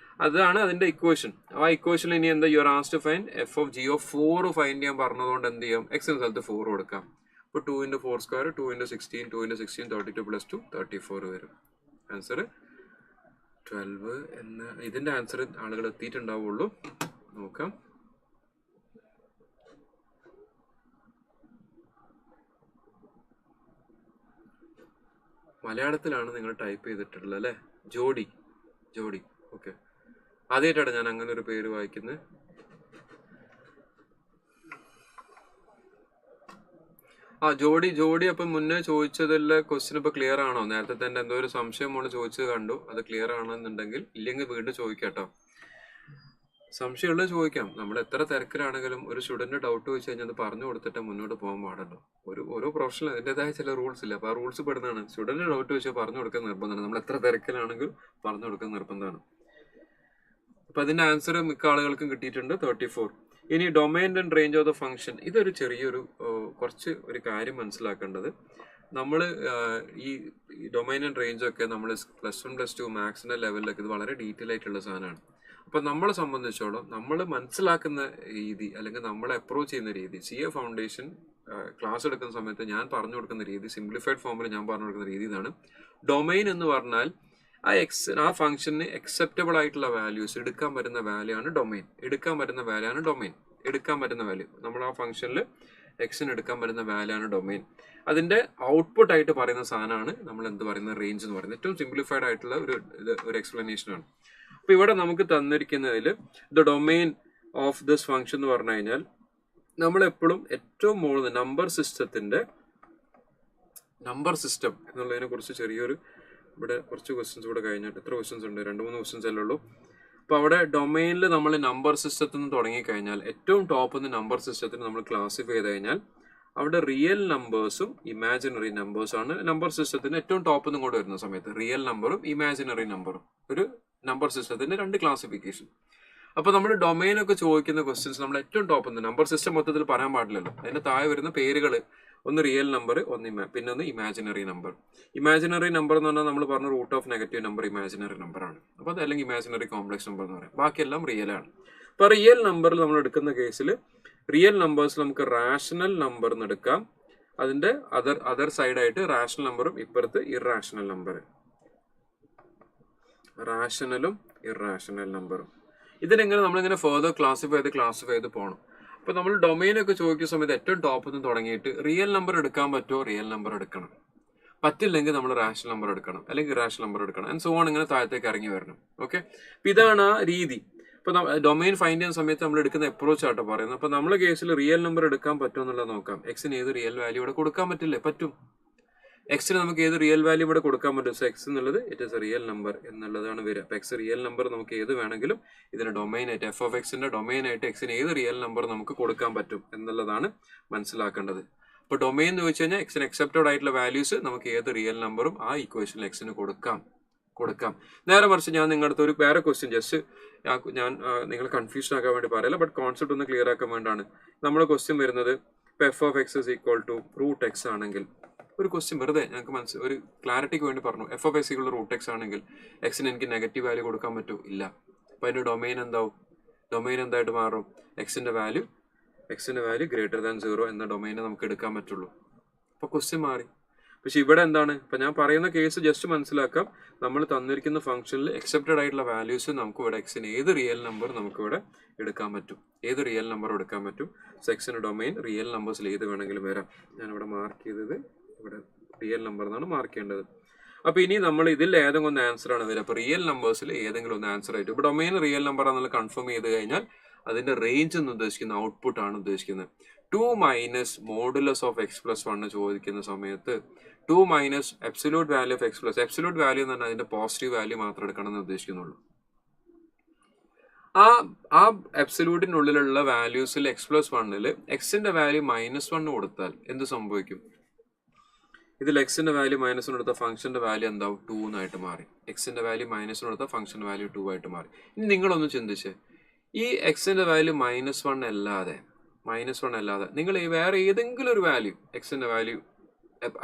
അതാണ് അതിന്റെ ഇക്വേഷൻ. ആ ഇക്വേഷനിൽ ഇനി എന്താ, you are asked to find f of G of 4 find ചെയ്യാൻ പറഞ്ഞതുകൊണ്ട് എന്ത് ചെയ്യാം, എക്സിന്റെ സ്ഥലത്ത് 4 കൊടുക്കാം. അപ്പോൾ 2 × 4² 2 × 16 2 × 16 32 + 2 34 വരും. ആൻസർ 12 എന്ന ഇതിന്റെ ആൻസർ ആളുകൾ എത്തിയിട്ടുണ്ടാവുള്ളൂ. നോക്കാം. മലയാളത്തിലാണ് നിങ്ങൾ ടൈപ്പ് ചെയ്തിട്ടുള്ളത് അല്ലേ? ജോഡി. ഓക്കെ, ആദ്യമായിട്ടാണ് ഞാൻ അങ്ങനെ ഒരു പേര് വായിക്കുന്നത്. ജോഡി അപ്പം മുന്നേ ചോദിച്ചതിലെ ക്വസ്റ്റ്യൻ ഇപ്പൊ ക്ലിയർ ആണോ? നേരത്തെ തന്നെ എന്തോ ഒരു സംശയം മോള് ചോദിച്ചത് കണ്ടു, അത് ക്ലിയർ ആണെന്നുണ്ടെങ്കിൽ, ഇല്ലെങ്കിൽ വീണ്ടും ചോദിക്കാട്ടോ. സംശയമുള്ളത് ചോദിക്കാം. നമ്മൾ എത്ര തിരക്കിലാണെങ്കിലും ഒരു സ്റ്റുഡന്റ് ഡൗട്ട് ചോദിച്ചു കഴിഞ്ഞാൽ അത് പറഞ്ഞു കൊടുത്തിട്ട് മുന്നോട്ട് പോകാൻ പാടല്ലോ. ഓരോ പ്രൊഫഷണൽ അതിൻ്റെതായ ചില റൂൾസ് ഇല്ല. അപ്പോൾ ആ റൂൾസ് പെടുന്നതാണ്. സ്റ്റുഡന്റ് ഡൗട്ട് ചോദിച്ചാൽ പറഞ്ഞു കൊടുക്കാൻ നിർബന്ധമാണ്. നമ്മൾ എത്ര തിരക്കിലാണെങ്കിലും പറഞ്ഞു കൊടുക്കാൻ നിർബന്ധമാണ്. അപ്പൊ അതിന്റെ ആൻസർ മിക്ക ആളുകൾക്കും കിട്ടിയിട്ടുണ്ട്, 34. ഇനി domain and range of the function. ഇതൊരു ചെറിയൊരു കുറച്ച് ഒരു കാര്യം മനസ്സിലാക്കേണ്ടത്, നമ്മൾ ഈ ഡൊമൈൻ ആൻഡ് റേഞ്ച് ഒക്കെ നമ്മൾ +1 +2 മാത്സിന്റെ ലെവലിലൊക്കെ ഇത് വളരെ ഡീറ്റെയിൽ ആയിട്ടുള്ള സാധനമാണ്. അപ്പൊ നമ്മളെ സംബന്ധിച്ചോളം നമ്മൾ മനസ്സിലാക്കുന്ന രീതി അല്ലെങ്കിൽ നമ്മൾ അപ്രോച്ച് ചെയ്യുന്ന രീതി, CA ഫൗണ്ടേഷൻ ക്ലാസ് എടുക്കുന്ന സമയത്ത് ഞാൻ പറഞ്ഞു കൊടുക്കുന്ന രീതി, സിംപ്ലിഫൈഡ് ഫോമിൽ ഞാൻ പറഞ്ഞു കൊടുക്കുന്ന രീതി ഇതാണ്. ഡൊമൈൻ എന്ന് പറഞ്ഞാൽ ആ ഫംഗ്ഷന് അക്സെപ്റ്റബിൾ ആയിട്ടുള്ള വാല്യൂസ് എടുക്കാൻ പറ്റുന്ന വാല്യൂ ആണ് ഡൊമൈൻ. എടുക്കാൻ പറ്റുന്ന വാല്യൂ നമ്മൾ ആ ഫംഗ്ഷനിൽ എക്സിന് എടുക്കാൻ പറ്റുന്ന വാല്യൂ ആണ് ഡൊമൈൻ. അതിന്റെ ഔട്ട്പുട്ട് ആയിട്ട് പറയുന്ന സാധനമാണ് നമ്മൾ എന്ത് പറയുന്ന റേഞ്ച് എന്ന് പറയുന്നത്. ഏറ്റവും സിംപ്ലിഫൈഡ് ആയിട്ടുള്ള ഒരു എക്സ്പ്ലനേഷൻ ആണ്. അപ്പൊ ഇവിടെ നമുക്ക് തന്നിരിക്കുന്നതിൽ the domain of this function എന്ന് പറഞ്ഞു കഴിഞ്ഞാൽ നമ്മൾ എപ്പോഴും ഏറ്റവും മുകളിൽ നമ്പർ സിസ്റ്റം എന്നുള്ളതിനെ കുറിച്ച് ചെറിയൊരു ഇവിടെ കുറച്ച് ക്വസ്റ്റ്യൻസ് കൂടെ കഴിഞ്ഞിട്ട്, എത്ര ക്വസ്റ്റ്യൻസ് ഉണ്ട്, 2-3 ക്വസ്റ്റ്യൻസ് അല്ലേ ഉള്ളൂ. അപ്പൊ അവിടെ ഡൊമൈനിൽ നമ്മൾ നമ്പർ സിസ്റ്റത്തിൽ നിന്ന് തുടങ്ങിക്കഴിഞ്ഞാൽ ഏറ്റവും ടോപ്പ് നിന്ന് നമ്പർ സിസ്റ്റത്തിന് നമ്മൾ ക്ലാസിഫൈ ചെയ്ത് കഴിഞ്ഞാൽ അവിടെ റിയൽ നമ്പേഴ്സും ഇമാജിനറി നമ്പേഴ്സാണ് നമ്പർ സിസ്റ്റത്തിന് ഏറ്റവും ടോപ്പ് നിന്ന് കൊണ്ട് വരുന്ന സമയത്ത്. റിയൽ നമ്പറും ഇമാജിനറി നമ്പറും ഒരു നമ്പർ സിസ്റ്റത്തിന്റെ 2 ക്ലാസിഫിക്കേഷൻ. അപ്പൊ നമ്മൾ ഡൊമൈൻ ഒക്കെ ചോദിക്കുന്ന ക്വസ്റ്റ്യൻസ് നമ്മൾ ഏറ്റവും ടോപ്പ് നിന്ന്, നമ്പർ സിസ്റ്റം മൊത്തത്തിൽ പറയാൻ പാടില്ലല്ലോ, അതിന്റെ താഴെ വരുന്ന പേരുകൾ, ഒന്ന് റിയൽ നമ്പർ, പിന്നെ ഒന്ന് ഇമാജിനറി നമ്പർ. ഇമാജിനറി നമ്പർ എന്ന് പറഞ്ഞാൽ നമ്മൾ പറഞ്ഞ root of negative number imaginary number ആണ്. അപ്പൊ അത് അല്ലെങ്കിൽ ഇമാജിനറി കോംപ്ലക്സ് നമ്പർ എന്ന് പറയാം. ബാക്കിയെല്ലാം റിയൽ ആണ്. അപ്പൊ റിയൽ നമ്പറിൽ നമ്മൾ എടുക്കുന്ന കേസിൽ റിയൽ നമ്പേഴ്സ് നമുക്ക് റാഷണൽ നമ്പർ എന്ന് എടുക്കാം. അതിന്റെ അതർ സൈഡായിട്ട് റാഷണൽ നമ്പറും ഇപ്പുറത്ത് ഇറാഷണൽ നമ്പർ, റാഷണലും ഇറാഷണൽ നമ്പറും. ഇതിനെങ്ങനെ നമ്മളിങ്ങനെ ഫെർദർ ക്ലാസിഫൈ ചെയ്ത് പോകണം. അപ്പൊ നമ്മൾ ഡൊമൈൻ ഒക്കെ ചോദിക്കുന്ന സമയത്ത് ഏറ്റവും ടോപ്പിൽ നിന്ന് തുടങ്ങിയിട്ട് റിയൽ നമ്പർ എടുക്കാൻ പറ്റുമോ, റിയൽ നമ്പർ എടുക്കണം. പറ്റില്ലെങ്കിൽ നമ്മൾ റാഷണൽ നമ്പർ എടുക്കണം, അല്ലെങ്കിൽ ഇറാഷണൽ നമ്പർ എടുക്കണം. ആൻഡ് സോ ഓൺ, ഇങ്ങനെ താഴത്തേക്ക് ഇറങ്ങി വരണം. ഓക്കെ, അപ്പൊ ഇതാണ് ആ രീതി. ഇപ്പൊ ഡൊമൈൻ ഫൈൻഡ് ചെയ്യുന്ന സമയത്ത് നമ്മൾ എടുക്കുന്ന അപ്രോച്ച് ആട്ടോ പറയുന്നത്. അപ്പൊ നമ്മളെ കേസിൽ റിയൽ നമ്പർ എടുക്കാൻ പറ്റുമോ എന്നുള്ളത് നോക്കാം. എക്സിന് ഏത് റിയൽ വാല്യൂ ഇവിടെ കൊടുക്കാൻ പറ്റില്ലേ? പറ്റും. എക്സിന് നമുക്ക് ഏത് റിയൽ വാല്യൂ ഇവിടെ കൊടുക്കാൻ പറ്റും. സോ എക്സ് എന്നുള്ളത് it is A real number എന്നുള്ളതാണ് വരിക. അപ്പൊ എക്സ് റിയൽ നമ്പർ നമുക്ക് ഏത് വേണമെങ്കിലും ഇതിന് ഡൊമൈൻ ആയിട്ട്, എഫ് ഓഫ് എക്സിന്റെ ഡൊമൈൻ ആയിട്ട് എക്സിന് ഏത് റിയൽ നമ്പർ നമുക്ക് കൊടുക്കാൻ പറ്റും എന്നുള്ളതാണ് മനസ്സിലാക്കേണ്ടത്. അപ്പൊ ഡൊമൈൻ എന്ന് ചോദിച്ചു കഴിഞ്ഞാൽ എക്സിന് അക്സെപ്റ്റഡ് ആയിട്ടുള്ള വാല്യൂസ് നമുക്ക് ഏത് റിയൽ നമ്പറും ആ ഇക്വേഷനിൽ എക്സിന് കൊടുക്കാം. നേരെ മറിച്ച് ഞാൻ നിങ്ങളുടെ അടുത്ത് ഒരു വേറെ ക്വസ്റ്റ്യൻ ജസ്റ്റ് ഞാൻ നിങ്ങൾ കൺഫ്യൂഷൻ ആക്കാൻ വേണ്ടി പറയല്ല, ബട്ട് കോൺസെപ്റ്റ് ഒന്ന് ക്ലിയർ ആക്കാൻ വേണ്ടിയാണ് നമ്മുടെ ക്വസ്റ്റ്യൻ വരുന്നത്. ഇപ്പൊ f of x is equal to root x ആണെങ്കിൽ, ഒരു ക്വസ്റ്റ്യൻ വെറുതെ ഞങ്ങൾക്ക് ഒരു ക്ലാരിറ്റിക്ക് വേണ്ടി പറഞ്ഞു. F of x equal root x ആണെങ്കിൽ എക്സിന് എനിക്ക് നെഗറ്റീവ് വാല്യൂ കൊടുക്കാൻ പറ്റൂ? ഇല്ല. അപ്പൊ അതിന്റെ ഡൊമൈൻ എന്താവും? ഡൊമൈൻ എന്തായിട്ട് മാറും? എക്സിന്റെ വാല്യൂ ഗ്രേറ്റർ ദാൻ 0 എന്ന ഡൊമൈനെ നമുക്ക് എടുക്കാൻ പറ്റുള്ളൂ. അപ്പൊ ക്വസ്റ്റ്യൻ മാറി. പക്ഷെ ഇവിടെ എന്താണ്, ഇപ്പൊ ഞാൻ പറയുന്ന കേസ് ജസ്റ്റ് മനസ്സിലാക്കാം. നമ്മൾ തന്നിരിക്കുന്ന ഫംഗ്ഷനിൽ അക്സെപ്റ്റഡ് ആയിട്ടുള്ള വാല്യൂസ് നമുക്ക് ഇവിടെ എക്സിന് ഏത് റിയൽ നമ്പർ നമുക്ക് ഇവിടെ എടുക്കാൻ പറ്റും. സോ എക്സിന് ഡൊമൈൻ റിയൽ നമ്പേഴ്സിൽ ഏത് വേണമെങ്കിലും വരാം. ഞാൻ ഇവിടെ മാർക്ക് ചെയ്തത് ഇവിടെ റിയൽ നമ്പർ എന്നാണ് മാർക്ക് ചെയ്യേണ്ടത്. അപ്പൊ ഇനി നമ്മൾ ഇതിൽ ഏതെങ്കിലും ഒന്ന് ആൻസർ ആണ് വരിക. അപ്പൊ റിയൽ നമ്പേഴ്സിൽ ഏതെങ്കിലും ഒന്ന് ആൻസർ ആയിട്ട് ഇപ്പൊ ഡൊമൈൻ റിയൽ നമ്പർ ആണെന്നുള്ള കൺഫേം ചെയ്ത് കഴിഞ്ഞാൽ അതിന്റെ റേഞ്ച് എന്ന് ഉദ്ദേശിക്കുന്ന ഔട്ട്പുട്ട് ആണ് ഉദ്ദേശിക്കുന്നത്. 2 - മോഡുലസ് ഓഫ് x + 1 ചോദിക്കുന്ന സമയത്ത് 2 minus absolute value of x plus. Absolute value എന്ന് പറഞ്ഞാൽ അതിന്റെ പോസിറ്റീവ് വാല്യൂ മാത്രം എടുക്കണം എന്ന് ഉദ്ദേശിക്കുന്നുള്ളൂ. ആ എബ്സല്യൂട്ടിനുള്ളിലുള്ള വാല്യൂസിൽ എക്സ് പ്ലസ് വണ്ണിൽ എക്സിന്റെ വാല്യൂ -1 കൊടുത്താൽ എന്ത് സംഭവിക്കും? ഇതിൽ എക്സിന്റെ വാല്യൂ -1 കൊടുത്ത ഫംഗ്ഷന്റെ വാല്യൂ എന്താവും? 2 എന്നായിട്ട് മാറി. എക്സിന്റെ വാല്യൂ -1 കൊടുത്ത ഫംഗ്ഷന്റെ വാല്യൂ 2 ആയിട്ട് മാറി. ഇനി നിങ്ങളൊന്ന് ചിന്തിച്ച്, ഈ എക്സിന്റെ വാല്യൂ -1 അല്ലാതെ നിങ്ങൾ വേറെ ഏതെങ്കിലും ഒരു വാല്യൂ എക്സിന്റെ വാല്യൂ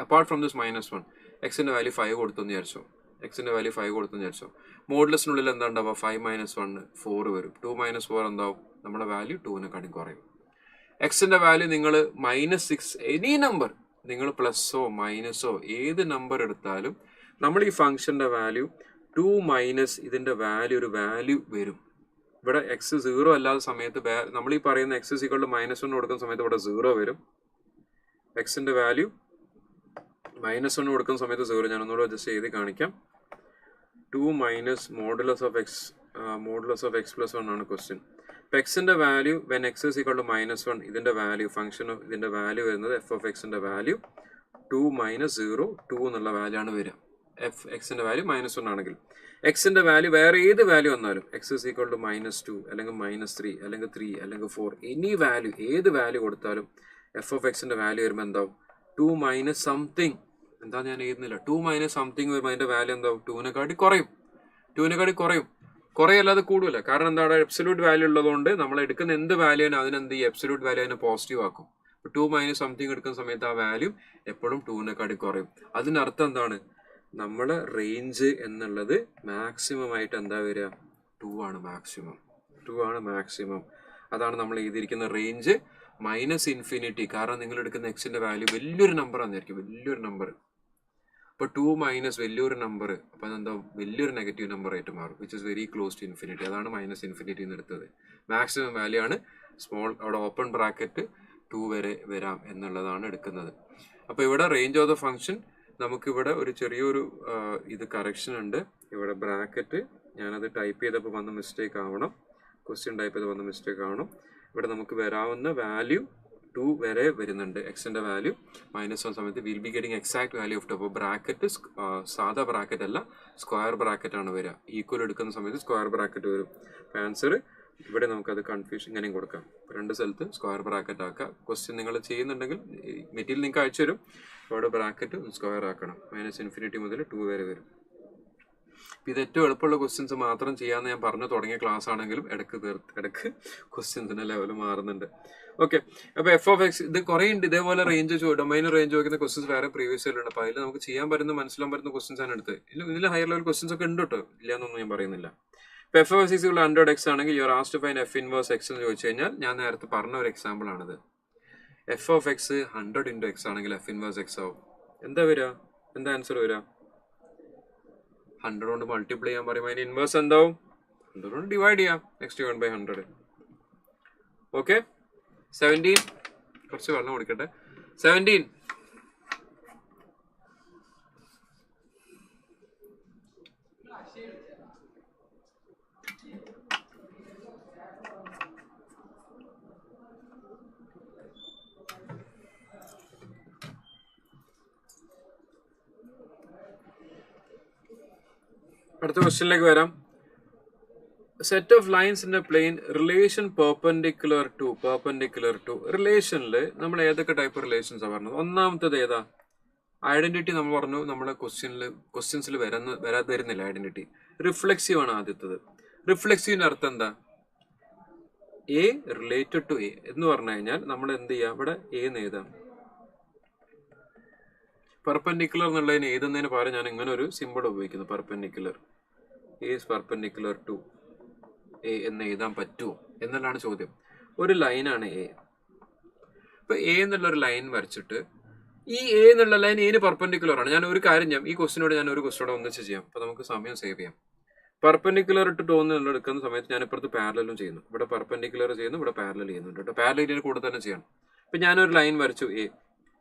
അപ്പാർട്ട് ഫ്രം ദിസ് -1 എക്സിന്റെ വാല്യൂ 5 കൊടുത്തെന്ന് വിചാരിച്ചോ. മോഡുലസിനുള്ളിൽ എന്താ ഉണ്ടാവുക? 5 - 1 4 വരും. 2 - 4 എന്താവും? നമ്മുടെ വാല്യൂ 2-നെക്കാളും കുറയും. എക്സിന്റെ വാല്യൂ നിങ്ങൾ -6 എനി നമ്പർ, നിങ്ങൾ പ്ലസ്സോ മൈനസോ ഏത് നമ്പർ എടുത്താലും നമ്മൾ ഈ ഫംഗ്ഷന്റെ വാല്യൂ 2 മൈനസ് ഇതിന്റെ ഒരു വാല്യൂ വരും. ഇവിടെ എക്സ് 0 അല്ലാത്ത സമയത്ത് നമ്മൾ ഈ പറയുന്ന എക്സ് -1 കൊടുക്കുന്ന സമയത്ത് ഇവിടെ 0 വരും. എക്സിന്റെ വാല്യൂ -1 കൊടുക്കുന്ന സമയത്ത് 0. ഞാൻ ഒന്നുകൂടെ അഡ്ജസ്റ്റ് ചെയ്ത് കാണിക്കാം. 2 minus modulus of x plus 1 ആണ് ക്വസ്റ്റ്യൻ. ഇപ്പൊ എക്സിന്റെ വാല്യൂ വെൻ എക്സ് -1 ഇതിന്റെ വാല്യൂ ഫംഗ്ഷൻ ഇതിന്റെ വാല്യൂ വരുന്നത് എഫ് ഓഫ് എക്സിന്റെ വാല്യൂ 2 - 0 2 എന്നുള്ള വാല്യൂ ആണ് വരിക. എക്സിന്റെ വാല്യൂ -1 ആണെങ്കിൽ എക്സിന്റെ വാല്യൂ വേറെ ഏത് വാല്യൂ വന്നാലും എക്സ് -2 അല്ലെങ്കിൽ -3 അല്ലെങ്കിൽ 3 അല്ലെങ്കിൽ 4 എനി വാല്യൂ ഏത് വാല്യൂ കൊടുത്താലും എഫ് ഓഫ് എക്സിന്റെ വാല്യൂ വരുമ്പോൾ എന്താവും? 2 മൈനസ് സംതിങ്. എന്താ ഞാൻ എഴുതുന്നില്ല. 2 മൈനസ് സംതിങ് വരുമ്പോൾ അതിന്റെ വാല്യൂ എന്താവും? 2-നെക്കാട്ടി കുറയും. കുറയല്ലാതെ കൂടുതല. കാരണം എന്താണ്? എബ്സല്യൂട്ട് വാല്യൂ ഉള്ളതുകൊണ്ട് നമ്മൾ എടുക്കുന്ന എന്ത് വാല്യൂ ആണ് അതിനെന്ത് ഈ എബ്സല്യൂട്ട് വാല്യൂ അതിനെ പോസിറ്റീവ് ആക്കും. 2 മൈനസ് സംതിങ് എടുക്കുന്ന സമയത്ത് ആ വാല്യൂ എപ്പോഴും 2-നെക്കാട്ടി കുറയും. അതിനർത്ഥം എന്താണ്? നമ്മുടെ റേഞ്ച് എന്നുള്ളത് മാക്സിമം ആയിട്ട് എന്താ വരിക? 2 ആണ് മാക്സിമം. അതാണ് നമ്മൾ എഴുതിയിരിക്കുന്ന റേഞ്ച് -∞. കാരണം നിങ്ങൾ എടുക്കുന്ന എക്സിന്റെ വാല്യൂ വലിയൊരു നമ്പർ ആണെന്നായിരിക്കും. അപ്പൊ 2 മൈനസ് വലിയൊരു നമ്പർ, അപ്പൊ അതെന്താ? വലിയൊരു നെഗറ്റീവ് നമ്പർ ആയിട്ട് മാറും, which is very close to infinity. അതാണ് -∞ എന്ന് എടുത്തത്. മാക്സിമം വാല്യൂ ആണ് സ്മോൾ, അവിടെ ഓപ്പൺ ബ്രാക്കറ്റ് 2 വരെ വരാം എന്നുള്ളതാണ് എടുക്കുന്നത്. അപ്പൊ ഇവിടെ റേഞ്ച് ഓഫ് ദ ഫംഗ്ഷൻ നമുക്കിവിടെ ഒരു ചെറിയൊരു ഇത് കറക്ഷൻ ഉണ്ട്. ഇവിടെ ബ്രാക്കറ്റ് ഞാനത് ടൈപ്പ് ചെയ്തപ്പോൾ വന്ന മിസ്റ്റേക്ക് ആവണം. ക്വസ്റ്റ്യൻ ടൈപ്പ് ചെയ്ത് വന്ന മിസ്റ്റേക്ക് ആവണം. ഇവിടെ നമുക്ക് വരാവുന്ന വാല്യൂ 2 വരെ വരുന്നുണ്ട്. എക്സിന്റെ വാല്യൂ -1 സമയത്ത് will be getting exact value of 2. അപ്പോൾ ബ്രാക്കറ്റ് സാധാ ബ്രാക്കറ്റ് അല്ല, സ്ക്വയർ ബ്രാക്കറ്റ് ആണ് വരിക. ഈക്വൽ എടുക്കുന്ന സമയത്ത് സ്ക്വയർ ബ്രാക്കറ്റ് വരും. ആൻസർ ഇവിടെ നമുക്കത് കൺഫ്യൂഷൻ ഇങ്ങനെയും കൊടുക്കാം. 2 സ്ഥലത്ത് സ്ക്വയർ ബ്രാക്കറ്റ് ആക്കാം. ക്വസ്റ്റ്യൻ നിങ്ങൾ ചെയ്യുന്നുണ്ടെങ്കിൽ മെറ്റീരിയൽ നിങ്ങൾക്ക് അയച്ചു തരും. അവിടെ ബ്രാക്കറ്റ് സ്ക്വയർ ആക്കണം. -∞ മുതൽ 2 വരെ വരും. ഇത് ഏറ്റവും എളുപ്പമുള്ള ക്വസ്റ്റ്യൻസ് മാത്രം ചെയ്യാമെന്ന് ഞാൻ പറഞ്ഞു തുടങ്ങിയ ക്ലാസ് ആണെങ്കിലും ഇടയ്ക്ക് ക്വസ്റ്റ്യൻസിന്റെ ലെവൽ മാറുന്നുണ്ട്. ഓക്കെ, അപ്പൊ എഫ് ഓഫ് എക്സ് ഇത് കുറെ ഉണ്ട്. ഇതേപോലെ ഡൊമൈൻ റേഞ്ച് ചോദിക്കുന്ന ക്വസ്റ്റ്യൻസ് വേറെ പ്രീവിയസ് ഇയറിലുണ്ട്. അപ്പൊ അതിൽ നമുക്ക് ചെയ്യാൻ പറ്റുന്ന മനസ്സിലാൻ പറ്റുന്ന ക്വസ്റ്റ്യൻസ് ആണ് എടുത്ത്. ഇതിൽ ഹയർ ലെവൽ ക്വസ്റ്റ്യൻസ് ഒക്കെ ഉണ്ട് കേട്ടോ, ഇല്ല എന്നൊന്നും ഞാൻ പറയുന്നില്ല. ഇപ്പൊ എഫ് ഓഫ് എക്സ് 100x ആണെങ്കിൽ you are asked to find f inverse x എന്ന് ചോദിച്ചു കഴിഞ്ഞാൽ ഞാൻ നേരത്തെ പറഞ്ഞ ഒരു എക്സാമ്പിൾ ആണിത്. എഫ് ഓഫ് എക്സ് 100 × x ആണെങ്കിൽ എഫ് ഇൻവേഴ്സ് എക്സ് ആവും. എന്താ ആൻസർ വരിക? 100 കൊണ്ട് മൾട്ടിപ്ലൈ ചെയ്യാൻ പറയുമ്പോൾ അതിന് ഇൻവേഴ്സ് എന്താവും? 100 കൊണ്ട് ഡിവൈഡ് ചെയ്യാം. നെക്സ്റ്റ് 1/100. ഓക്കെ, 17. കുറച്ച് വെള്ളം കൊടുക്കട്ടെ. 17. അടുത്ത ക്വസ്റ്റ്യനിലേക്ക് വരാം. Set of lines in a plane relation perpendicular to. റിലേഷനിൽ നമ്മൾ ഏതൊക്കെ ടൈപ്പ് റിലേഷൻസ് ആണ് പറഞ്ഞത്? ഒന്നാമത്തത് ഏതാ? ഐഡന്റിറ്റി നമ്മൾ പറഞ്ഞു. നമ്മുടെ ക്വസ്റ്റ്യൻസിൽ വരുന്നില്ല ഐഡന്റിറ്റി. റിഫ്ലെക്സീവ് ആണ് ആദ്യത്തത്. റിഫ്ലെക്സീവിന്റെ അർത്ഥം എന്താ? എ റിലേറ്റഡ് ടു എ എന്ന് പറഞ്ഞു കഴിഞ്ഞാൽ നമ്മൾ എന്ത് ചെയ്യാം? ഇവിടെ എ എന്ന് എഴുതാം. പെർപെൻഡിക്കുലർ എന്നുള്ളതിന് എഴുതുന്നതിന് പകരം ഞാൻ ഇങ്ങനെ ഒരു സിമ്പിൾ ഉപയോഗിക്കുന്നു. Perpendicular is perpendicular to A എന്ന് എഴുതാൻ പറ്റുമോ എന്നുള്ളതാണ് ചോദ്യം. ഒരു ലൈനാണ് എ. ഇപ്പൊ എ എന്നുള്ള ഒരു ലൈൻ വരച്ചിട്ട് ഈ എ എന്നുള്ള ലൈൻ എന് പെർപെൻഡിക്കുലർ ആണ്. ഞാൻ ഒരു കാര്യം ചെയ്യാം, ഈ ക്വസ്റ്റിനോട് ഞാൻ ഒരു ക്വസ്റ്റോടെ ഒന്നിച്ച് ചെയ്യാം. അപ്പൊ നമുക്ക് സമയം സേവ് ചെയ്യാം. പെർപെൻഡിക്കുലർ ടു 2 എടുക്കുന്ന സമയത്ത് ഞാൻ ഇപ്പുറത്ത് പാരലും ചെയ്യുന്നു. ഇവിടെ പെർപെൻഡിക്കുലർ ചെയ്യുന്നു, ഇവിടെ പാരലൽ ചെയ്യുന്നുണ്ട് കേട്ടോ. പാരലലിന് കൂടെ തന്നെ ചെയ്യണം. ഇപ്പൊ ഞാനൊരു ലൈൻ വരച്ചു എ,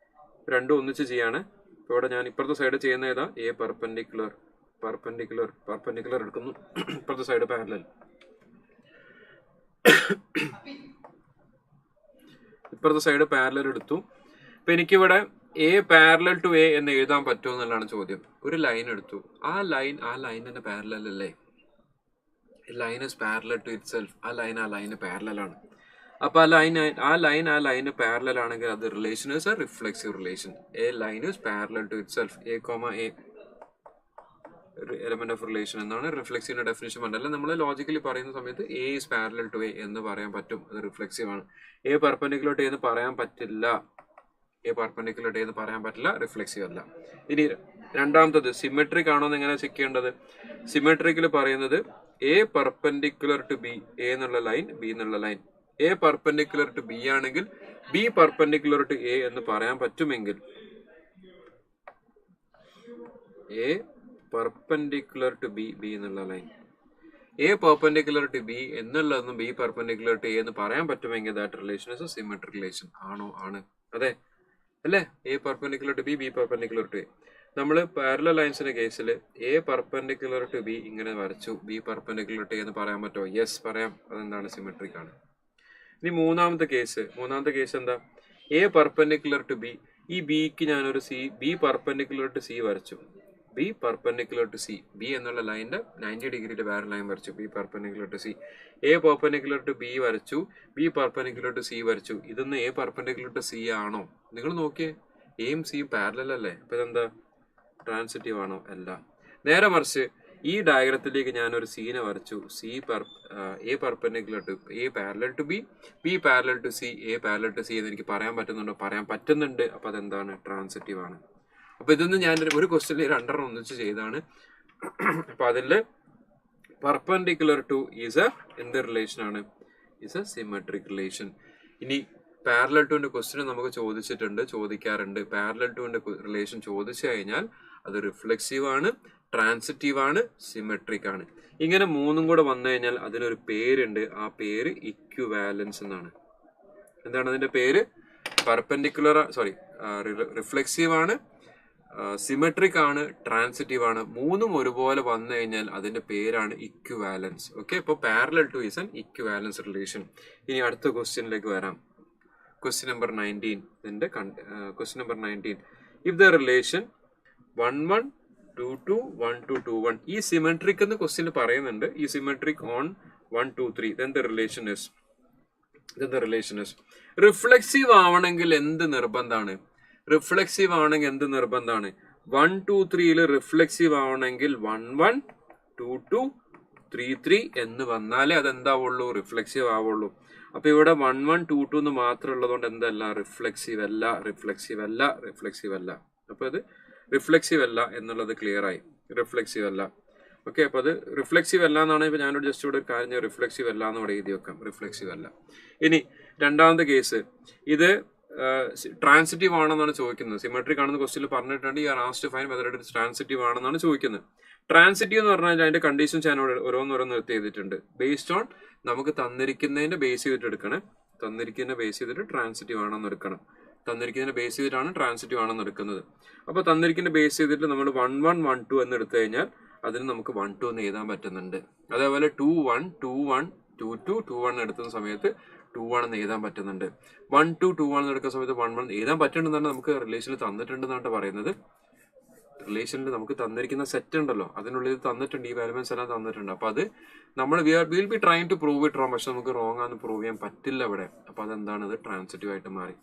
രണ്ടും ഒന്നിച്ച് ചെയ്യാണ്. ഇവിടെ ഞാൻ ഇപ്പുറത്തെ സൈഡ് ചെയ്യുന്ന ഏതാ? എ പെർപെൻഡിക്കുലർ എടുക്കുന്നു, ഇപ്പുറത്തെ സൈഡ് പാരലൽ. ഇപ്പുറത്തെ സൈഡ് പാരലൽ എടുത്തു. അപ്പൊ എനിക്കിവിടെ എ പാരലൽ ടു എ എന്ന് എഴുതാൻ പറ്റുമോ എന്നുള്ളതാണ് ചോദ്യം. ഒരു ലൈൻ എടുത്തു, ആ ലൈൻ തന്നെ പാരലൽ അല്ലേ? Line is parallel to itself. ആ ലൈന് പാരലലാണ്. അപ്പൊ ആ ലൈന് പാരലൽ ആണെങ്കിൽ അത് relation is a reflexive relation. A line is parallel to itself. A comma A element of relation എന്നാണ് റിഫ്ലെക്സീവിന്റെ ഡെഫിനിഷൻ. പറഞ്ഞാൽ നമ്മൾ ലോജിക്കലി പറയുന്ന സമയത്ത് A is parallel to A എന്ന് പറയാൻ പറ്റും, അത് റിഫ്ലെക്സീവ് ആണ്. എ പെർപെൻഡിക്കുലർ ടു എന്ന് പറയാൻ പറ്റില്ല, റിഫ്ലെക്സീവ് അല്ല. ഇനി രണ്ടാമത്തത് സിമെട്രിക് ആണോ എന്ന് എങ്ങനെ ചെക്ക് ചെയ്യേണ്ടത്? സിമെട്രിക്കിൽ പറയുന്നത് A perpendicular to B, A എന്നുള്ള ലൈൻ ബി എന്നുള്ള line. A perpendicular to B ആണെങ്കിൽ ബി പെർപെൻഡിക്കുലർ ടു എ എന്ന് പറയാൻ പറ്റുമെങ്കിൽ, A perpendicular to B, B എന്നുള്ള line, A perpendicular to B എന്നുള്ളതൊന്നും ബി പെർപെൻഡിക്കുലർ ടു എ എന്ന് പറയാൻ പറ്റുമെങ്കിൽ that relation is a symmetric relation. ആണോ? ആണ്. അതെ അല്ലേ? A perpendicular to B, B perpendicular to A. നമ്മൾ പാരലൽ ലൈൻസിന്റെ കേസിൽ എ പെർപെൻഡിക്കുലർ ടു ബി ഇങ്ങനെ വരച്ചു, ബി പെർപെൻഡിക്കുലർ ടു എ എന്ന് പറയാൻ പറ്റുമോ? യെസ്, പറയാം. അതെന്താണ്? സിമെട്രിക് ആണ്. ഇനി മൂന്നാമത്തെ കേസ് എന്താ? എ പെർപെൻഡിക്കുലർ ടു ബി, ഈ ബിക്ക് ഞാനൊരു ബി പെർപെൻഡിക്കുലർ ടു സി വരച്ചു, B perpendicular to C, B എന്നുള്ള ലൈനിന്റെ 90 ഡിഗ്രിയുടെ വേറെ ലൈൻ വരച്ചു, B perpendicular to C. A perpendicular to B വരച്ചു, ബി പെർപെൻഡിക്കുലർ ടു സി വരച്ചു. ഇതൊന്ന് എ പെർപെൻഡിക്കുലർ ടു സി ആണോ? നിങ്ങൾ നോക്കിയേ, എയും സിയും പാരലൽ അല്ലേ? അപ്പൊ ഇതെന്താ? ട്രാൻസിറ്റീവ് ആണോ? അല്ല. നേരെ മറിച്ച് ഈ ഡയഗ്രത്തിലേക്ക് ഞാനൊരു സീനെ വരച്ചു, A perpendicular to A parallel to B, B parallel to C, A parallel to C എന്ന് എനിക്ക് പറയാൻ പറ്റുന്നുണ്ടോ? പറയാൻ പറ്റുന്നുണ്ട്. അപ്പൊ അതെന്താണ്? ട്രാൻസിറ്റീവ് ആണ്. അപ്പൊ ഇതൊന്നും ഞാൻ ഒരു ക്വസ്റ്റ്യനിൽ രണ്ടെണ്ണം ഒന്നിച്ച് ചെയ്താണ്. അപ്പൊ അതില് പെർപെൻഡിക്കുലർ ടു ഈസ് എ എന്ത് റിലേഷൻ ആണ്? Is A symmetric relation. ഇനി പാരലൽ ടുവിന്റെ ക്വസ്റ്റ്യൻ നമുക്ക് ചോദിക്കാറുണ്ട്. പാരലൽ ടുവിന്റെ റിലേഷൻ ചോദിച്ചു കഴിഞ്ഞാൽ അത് റിഫ്ലെക്സീവ് ആണ്, ട്രാൻസിറ്റീവ് ആണ്, സിമെട്രിക് ആണ്. ഇങ്ങനെ മൂന്നും കൂടെ വന്നു കഴിഞ്ഞാൽ അതിനൊരു പേരുണ്ട്. ആ പേര് ഇക്വിവാലൻസ് എന്നാണ്. എന്താണ് അതിന്റെ പേര്? റിഫ്ലെക്സീവ് ആണ്, സിമെട്രിക് ആണ്, ട്രാൻസിറ്റീവ് ആണ്. മൂന്നും ഒരുപോലെ വന്നു കഴിഞ്ഞാൽ അതിന്റെ പേരാണ് ഇക്വിവാലൻസ്. ഓക്കെ, ഇപ്പൊ parallel two is an equivalence relation. ഇനി അടുത്ത ക്വസ്റ്റ്യനിലേക്ക് വരാം. Question number 19. If the relation 1 1 2 2 1 2 2 1, ഈ സിമെട്രിക് എന്ന് ക്വസ്റ്റ്യൻ പറയുന്നുണ്ട്. ഈ symmetric on 1 2 3, then the relation is reflexive ആവണമെങ്കിൽ എന്ത് നിർബന്ധമാണ്? 1 2 3 റിഫ്ലെക്സീവ് ആവണമെങ്കിൽ 1 1 2 2 3 3 എന്ന് വന്നാലേ അതെന്താവുള്ളൂ? റിഫ്ലെക്സീവ് ആവുള്ളൂ. അപ്പൊ ഇവിടെ 1 1 2 2 എന്ന് മാത്രം ഉള്ളതുകൊണ്ട് എന്തല്ല? റിഫ്ലെക്സീവ് അല്ല. അപ്പൊ അത് റിഫ്ലെക്സീവ് അല്ല എന്നുള്ളത് ക്ലിയർ ആയി. റിഫ്ലെക്സീവ് അല്ല. ഓക്കെ, അപ്പൊ അത് റിഫ്ലെക്സീവ് അല്ല എന്നാണ്. ഇപ്പൊ ഞാനോട് ജസ്റ്റ് ഇവിടെ ഒരു കാര്യം, റിഫ്ലെക്സീവ് അല്ല എന്ന് ഇവിടെ എഴുതി വെക്കാം. റിഫ്ലെക്സീവ് അല്ല. ഇനി രണ്ടാമത്തെ കേസ്, ഇത് ട്രാൻസിറ്റീവ് ആണെന്നാണ് ചോദിക്കുന്നത്. സിമെട്രിക് ആണെന്ന് ക്വസ്റ്റ്യനിൽ പറഞ്ഞിട്ടുണ്ട്. ഈ asked fine whether it transitive ആണെന്നാണ് ചോദിക്കുന്നത്. ട്രാൻസിറ്റീവ് എന്ന് പറഞ്ഞാൽ അതിന്റെ കണ്ടീഷൻസ് ഞാൻ ഓരോന്ന് നിർത്തി ചെയ്തിട്ടുണ്ട്. ബേസ്ഡ് ഓൺ നമുക്ക് തന്നിരിക്കുന്നതിന്റെ ബേസ് ചെയ്തിട്ട് എടുക്കണം. തന്നിരിക്കുന്നതിന്റെ ബേസ് ചെയ്തിട്ട് ട്രാൻസിറ്റീവ് ആണെന്ന് എടുക്കണം. തന്നിരിക്കുന്നതിന്റെ ബേസ് ചെയ്തിട്ടാണ് ട്രാൻസിറ്റീവ് ആണെന്ന് എടുക്കുന്നത്. അപ്പൊ തന്നിരിക്കുന്ന ബേസ് ചെയ്തിട്ട് നമ്മൾ 1 1 1 2 എന്ന് എടുത്തു കഴിഞ്ഞാൽ അതിന് നമുക്ക് 1 2 എന്ന് എഴുതാൻ പറ്റുന്നുണ്ട്. അതേപോലെ 2 1 2 1 2 2 2 1 എടുക്കുന്ന സമയത്ത് 2 1 എന്ന് എഴുതാൻ പറ്റുന്നുണ്ട്. 1 2 2 1 എടുക്കുന്ന സമയത്ത് 1 1 എഴുതാൻ പറ്റുന്നുണ്ടെന്നാണ് നമുക്ക് റിലേഷനിൽ തന്നിട്ടുണ്ടെന്നാണ് പറയുന്നത്. റിലേഷനിൽ നമുക്ക് തന്നിരിക്കുന്ന സെറ്റ് ഉണ്ടല്ലോ, അതിനുള്ളിൽ തന്നിട്ടുണ്ട്, ഈ വാല്യൂസ് എല്ലാം തന്നിട്ടുണ്ട്. അപ്പൊ അത് നമ്മൾ will be trying to prove it wrong, പക്ഷെ നമുക്ക് റോങ് ആണെന്ന് പ്രൂവ് ചെയ്യാൻ പറ്റില്ല ഇവിടെ. അപ്പൊ അതെന്താണ്? അത് ട്രാൻസിറ്റീവ് ആയിട്ട് മാറി.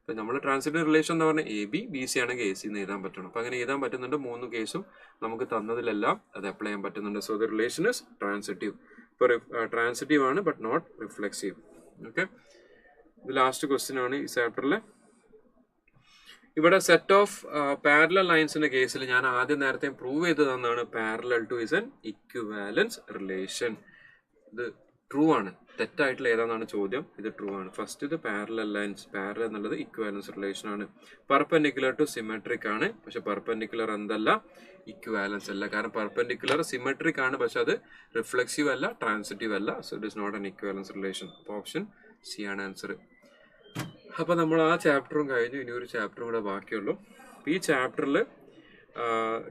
അപ്പൊ നമ്മൾ ട്രാൻസിറ്റീവ് റിലേഷൻ എന്ന് പറഞ്ഞാൽ എ ബി ബി സി ആണെങ്കിൽ എ സി എന്ന് എഴുതാൻ പറ്റണം. അപ്പൊ അങ്ങനെ എഴുതാൻ പറ്റുന്നുണ്ട്. 3 കേസും നമുക്ക് തന്നതിലെല്ലാം അത് അപ്ലൈ ചെയ്യാൻ പറ്റുന്നുണ്ട്. So the relation is transitive. ഇപ്പൊ ട്രാൻസിറ്റീവ് ആണ് ബട്ട് നോട്ട് റിഫ്ലെക്സീവ്. ഓക്കെ, ഇത് ലാസ്റ്റ് ക്വസ്റ്റ്യൻ ആണ് ഈ ചാപ്റ്ററിലെ. ഇവിടെ സെറ്റ് ഓഫ് പാരലൽ ലൈൻസിന്റെ കേസിൽ ഞാൻ ആദ്യം നേരത്തെ പ്രൂവ് ചെയ്ത് തന്നാണ് parallel two is an equivalence relation. ഇത് ട്രൂ ആണ്. തെറ്റായിട്ടുള്ള ഏതാണെന്നാണ് ചോദ്യം. ഇത് ട്രൂ ആണ്. ഫസ്റ്റ് ഇത് പാരലൽ ലൈൻസ്, പാരലൽ എന്നുള്ളത് ഇക്വിവാലൻസ് റിലേഷൻ ആണ്. പെർപെൻഡിക്കുലർ ടു സിമെട്രിക് ആണ്, പക്ഷെ പെർപെൻഡിക്കുലർ എന്തല്ല? ഇക്വിവാലൻസ് അല്ല. കാരണം പെർപെൻഡിക്കുലർ സിമെട്രിക് ആണ്, പക്ഷെ അത് റിഫ്ലെക്സീവ് അല്ല, ട്രാൻസിറ്റീവ് അല്ല. So it is not an equivalence relation. അപ്പോൾ ഓപ്ഷൻ സി ആണ് ആൻസർ. അപ്പൊ നമ്മൾ ആ ചാപ്റ്ററും കഴിഞ്ഞു. ഇനി ഒരു ചാപ്റ്ററും കൂടെ ബാക്കിയുള്ളൂ. ഈ ചാപ്റ്ററിൽ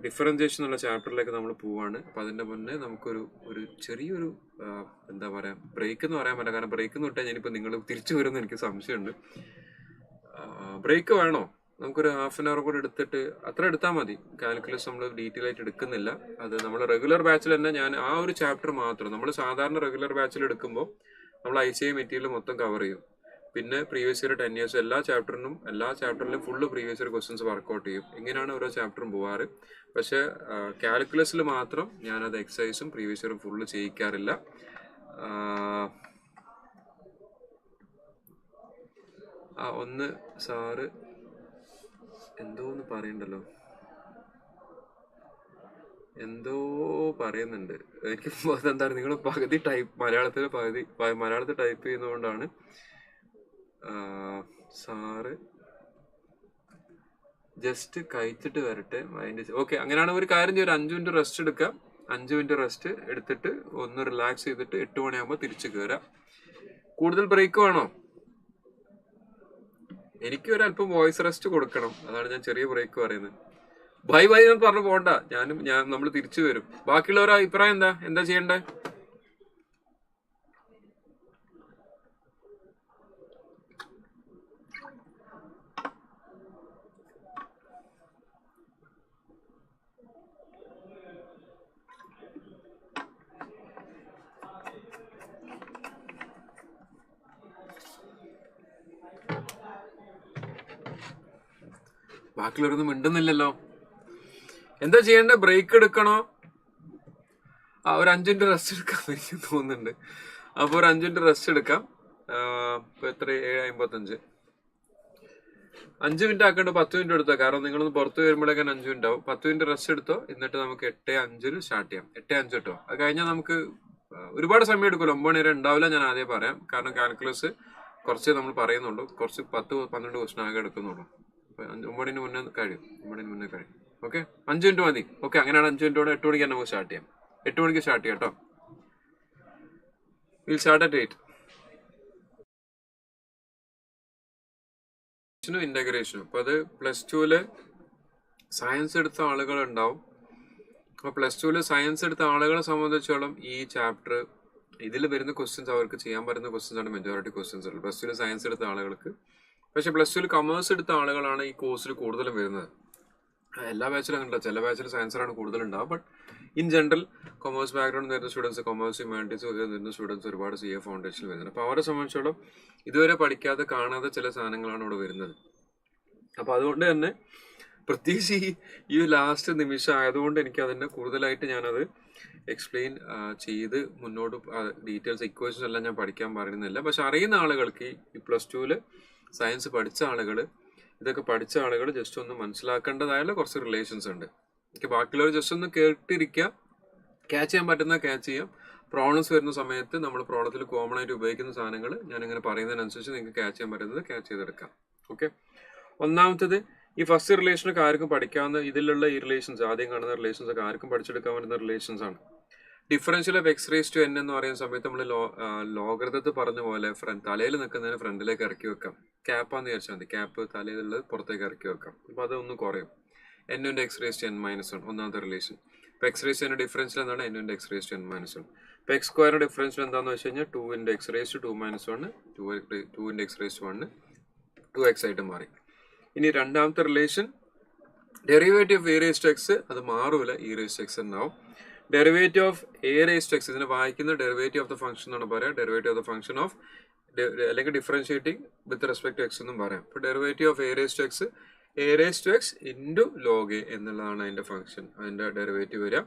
ഡിഫറൻസിയേഷൻ എന്നുള്ള ചാപ്റ്ററിലേക്ക് നമ്മൾ പോവാണ്. അപ്പൊ അതിന്റെ മുന്നേ നമുക്കൊരു ചെറിയൊരു എന്താ പറയാ, ബ്രേക്ക് എന്ന് പറയാൻ പറ്റില്ല. കാരണം ബ്രേക്ക് എന്ന് വിട്ടാൽ ഞാനിപ്പോ നിങ്ങൾ തിരിച്ചു വരുമെന്ന് എനിക്ക് സംശയമുണ്ട്. ബ്രേക്ക് വേണോ? നമുക്കൊരു ഹാഫ് ആൻ അവർ കൂടെ എടുത്തിട്ട് അത്ര എടുത്താൽ മതി. കാൽക്കുലസ് നമ്മൾ ഡീറ്റെയിൽ ആയിട്ട് എടുക്കുന്നില്ല. അത് നമ്മൾ റെഗുലർ ബാച്ചിൽ തന്നെ ഞാൻ ആ ഒരു ചാപ്റ്റർ മാത്രം, നമ്മൾ സാധാരണ റെഗുലർ ബാച്ചിൽ എടുക്കുമ്പോൾ നമ്മൾ ICI മെറ്റീരിയൽ മൊത്തം കവർ ചെയ്യും. പിന്നെ പ്രീവിയസ് ഇയർ 10 years എല്ലാ ചാപ്റ്ററിലും full previous year questions work out ചെയ്യും. ഇങ്ങനെയാണ് ഓരോ ചാപ്റ്ററും പോവാറ്. പക്ഷെ കാൽക്കുലസിൽ മാത്രം ഞാനത് എക്സസൈസും പ്രീവിയസ് ഇയറും ഫുള്ള് ചെയ്യിക്കാറില്ല. ഒന്ന് സാറ് എന്തോന്ന് പറയണ്ടല്ലോ, എന്തോ പറയുന്നുണ്ട്. എനിക്ക് അതെന്താണ്, നിങ്ങൾ പകുതി മലയാളത്തിൽ ടൈപ്പ് ചെയ്യുന്നതുകൊണ്ടാണ്. സാറ് ജസ്റ്റ് കഴിച്ചിട്ട് വരട്ടെ. ഓക്കെ, അങ്ങനെയാണ് ഒരു കാര്യം ചെയ്യും. 5 മിനിറ്റ് റെസ്റ്റ് എടുക്കാം. 5 മിനിറ്റ് റെസ്റ്റ് എടുത്തിട്ട് ഒന്ന് റിലാക്സ് ചെയ്തിട്ട് 8 മണിയാകുമ്പോൾ തിരിച്ചു കയറാം. കൂടുതൽ ബ്രേക്ക് വേണോ? എനിക്ക് ഒരല്പം വോയിസ് റെസ്റ്റ് കൊടുക്കണം, അതാണ് ഞാൻ ചെറിയ ബ്രേക്ക് പറയുന്നത്. ബൈ എന്ന് പറഞ്ഞു പോണ്ട, നമ്മൾ തിരിച്ചു വരും. ബാക്കിയുള്ളവരുടെ അഭിപ്രായം എന്താ ചെയ്യണ്ടേ? ബാക്കിയുള്ളവരൊന്നും മിണ്ടുന്നില്ലല്ലോ. എന്താ ചെയ്യണ്ടേ? ബ്രേക്ക് എടുക്കണോ? ഒരു 5 മിനിറ്റ് റെസ്റ്റ് എടുക്കാൻ എനിക്ക് തോന്നുന്നുണ്ട്. അപ്പോൾ ഒരു 5 മിനിറ്റ് റെസ്റ്റ് എടുക്കാം. ഇപ്പൊ എത്ര? 7:55. 5 മിനിറ്റ് ആക്കേണ്ട 10 മിനിറ്റ് എടുത്തോ. കാരണം നിങ്ങളൊന്ന് പുറത്ത് വരുമ്പോഴേക്കാൻ 5 മിനിറ്റ് ആവും. 10 മിനിറ്റ് റെസ്റ്റ് എടുത്തോ. എന്നിട്ട് നമുക്ക് 8:05 സ്റ്റാർട്ട് ചെയ്യാം. 8:05 കേട്ടോ. അത് കഴിഞ്ഞാൽ നമുക്ക് ഒരുപാട് സമയം എടുക്കുമല്ലോ. 9 മണി വരെ ഉണ്ടാവില്ല, ഞാൻ ആദ്യം പറയാം. കാരണം കാൽക്കുലസ് കുറച്ച് നമ്മൾ പറയുന്നുള്ളൂ. കുറച്ച് 10-12 ക്വസ്റ്റൻ ആകെ എടുക്കുന്നുള്ളൂ. 9 മണിന് മുന്നേ കഴിയും. 9 മണിന് മുന്നേ കഴിയും. ഓക്കെ, 5 മിനിറ്റ് മതി. ഓക്കെ, അങ്ങനെയാണ് 5 മിനിറ്റോടെ 8 മണിക്ക് നമുക്ക് സ്റ്റാർട്ട് ചെയ്യാം. 8 മണിക്ക് സ്റ്റാർട്ട് ചെയ്യാം കേട്ടോ. Will start at 8. ഇന്റഗ്രേഷനും. അപ്പൊ അത് +2 സയൻസ് എടുത്ത ആളുകൾ ഉണ്ടാവും. അപ്പൊ +2 സയൻസ് എടുത്ത ആളുകളെ സംബന്ധിച്ചോളം ഈ ചാപ്റ്റർ, ഇതിൽ വരുന്ന ക്വസ്റ്റ്യൻസ് അവർക്ക് ചെയ്യാൻ പറ്റുന്ന ക്വസ്റ്റ്യൻസ് ആണ് മെജോറിറ്റി ക്വസ്റ്റ്യൻസ് ഉള്ളത് +2 സയൻസ് എടുത്ത ആളുകൾക്ക്. പക്ഷെ +2 കൊമേഴ്സ് എടുത്ത ആളുകളാണ് ഈ കോഴ്സിൽ കൂടുതലും വരുന്നത്. എല്ലാ ബാച്ചിലും അങ്ങനെ, ചില ബാച്ചിൽ സയൻസിലാണ് കൂടുതലുണ്ടാവും. But in general commerce background വരുന്ന സ്റ്റുഡൻസ്, കൊമേഴ്സ് ഹ്യൂമാനിറ്റീസ് വരുന്ന സ്റ്റുഡൻസ് ഒരുപാട് CA ഫൗണ്ടേഷനിൽ വരുന്നുണ്ട്. അപ്പോൾ അവരെ സംബന്ധിച്ചോളം ഇതുവരെ പഠിക്കാതെ കാണാതെ ചില സാധനങ്ങളാണ് ഇവിടെ വരുന്നത്. അപ്പോൾ അതുകൊണ്ട് തന്നെ പ്രത്യേകിച്ച് ഈ ലാസ്റ്റ് നിമിഷം ആയതുകൊണ്ട് എനിക്ക് അതിൻ്റെ കൂടുതലായിട്ട് ഞാനത് എക്സ്പ്ലെയിൻ ചെയ്ത് മുന്നോട്ട് ഡീറ്റെയിൽസ് ഇക്വേഷൻസ് എല്ലാം ഞാൻ പഠിക്കാൻ പറയുന്നില്ല. പക്ഷെ അറിയുന്ന ആളുകൾക്ക് ഈ +2 സയൻസ് പഠിച്ച ആളുകൾ, ഇതൊക്കെ പഠിച്ച ആളുകൾ ജസ്റ്റ് ഒന്ന് മനസ്സിലാക്കേണ്ടതായുള്ള കുറച്ച് റിലേഷൻസ് ഉണ്ട്. ബാക്കിയുള്ളവർ ജസ്റ്റ് ഒന്ന് കേട്ടിരിക്കുക, ക്യാച്ച് ചെയ്യാൻ പറ്റുന്ന ക്യാച്ച് ചെയ്യാം. പ്രോബ്ലംസ് വരുന്ന സമയത്ത് നമ്മൾ പ്രോബ്ലത്തിൽ കോമൺ ആയിട്ട് ഉപയോഗിക്കുന്ന സാധനങ്ങൾ ഞാനിങ്ങനെ പറയുന്നതിനനുസരിച്ച് നിങ്ങൾക്ക് ക്യാച്ച് ചെയ്യാൻ പറ്റുന്നത് ക്യാച്ച് ചെയ്തെടുക്കാം. ഓക്കെ, ഒന്നാമത്തത് ഈ ഫസ്റ്റ് റിലേഷനൊക്കെ ആർക്കും പഠിക്കാവുന്ന, ഇതിലുള്ള ഈ റിലേഷൻസ്, ആദ്യം കാണുന്ന റിലേഷൻസ് ഒക്കെ ആർക്കും പഠിച്ചെടുക്കാൻ പറ്റുന്ന റിലേഷൻസ് ആണ്. ഡിഫറൻഷ്യൽ ഓഫ് x⁻n എന്ന് പറയുന്ന സമയത്ത് നമ്മൾ ലോഗരിതത്തിൽ പറഞ്ഞ പോലെ തലയിൽ നിൽക്കുന്നതിന് ഫ്രണ്ടിലേക്ക് ഇറക്കി വെക്കാം. ക്യാപ്പാന്ന് വിചാരിച്ചാൽ മതി. ക്യാപ്പ് തലയിലുള്ളത് പുറത്തേക്ക് ഇറക്കി വെക്കാം. അപ്പോൾ അതൊന്നും കുറയും. n × x⁻n−1 ഒന്നാമത്തെ റിലേഷൻ. ഇപ്പോൾ x⁻n ഡിഫറൻഷ്യൽ എന്താണ്? n × x⁻n−1. ഇപ്പോൾ x² ഡിഫറൻഷ്യൽ എന്താണെന്ന് വെച്ച് കഴിഞ്ഞാൽ 2 × x⁻2−1 2 × x⁻1 2x ആയിട്ട് മാറി. ഇനി രണ്ടാമത്തെ റിലേഷൻ ഡെറിവേറ്റീവ് ഓഫ് a⁻x, അത് മാറൂല, e⁻x എന്നാവും. ഡെറിവേറ്റീവ് ഓഫ് a⁻x, ഇതിനെ വായിക്കുന്ന ഡെറിവേറ്റീവ് ഓഫ് ദ ഫംഗ്ഷൻ എന്നാണ് പറയാം. Derivative of the function of, അല്ലെങ്കിൽ differentiating with respect to x എന്നും പറയാം. ഇപ്പോൾ derivative of a⁻x into log a എന്നുള്ളതാണ് അതിൻ്റെ ഫംഗ്ഷൻ, അതിൻ്റെ ഡെറിവേറ്റീവ് വരിക.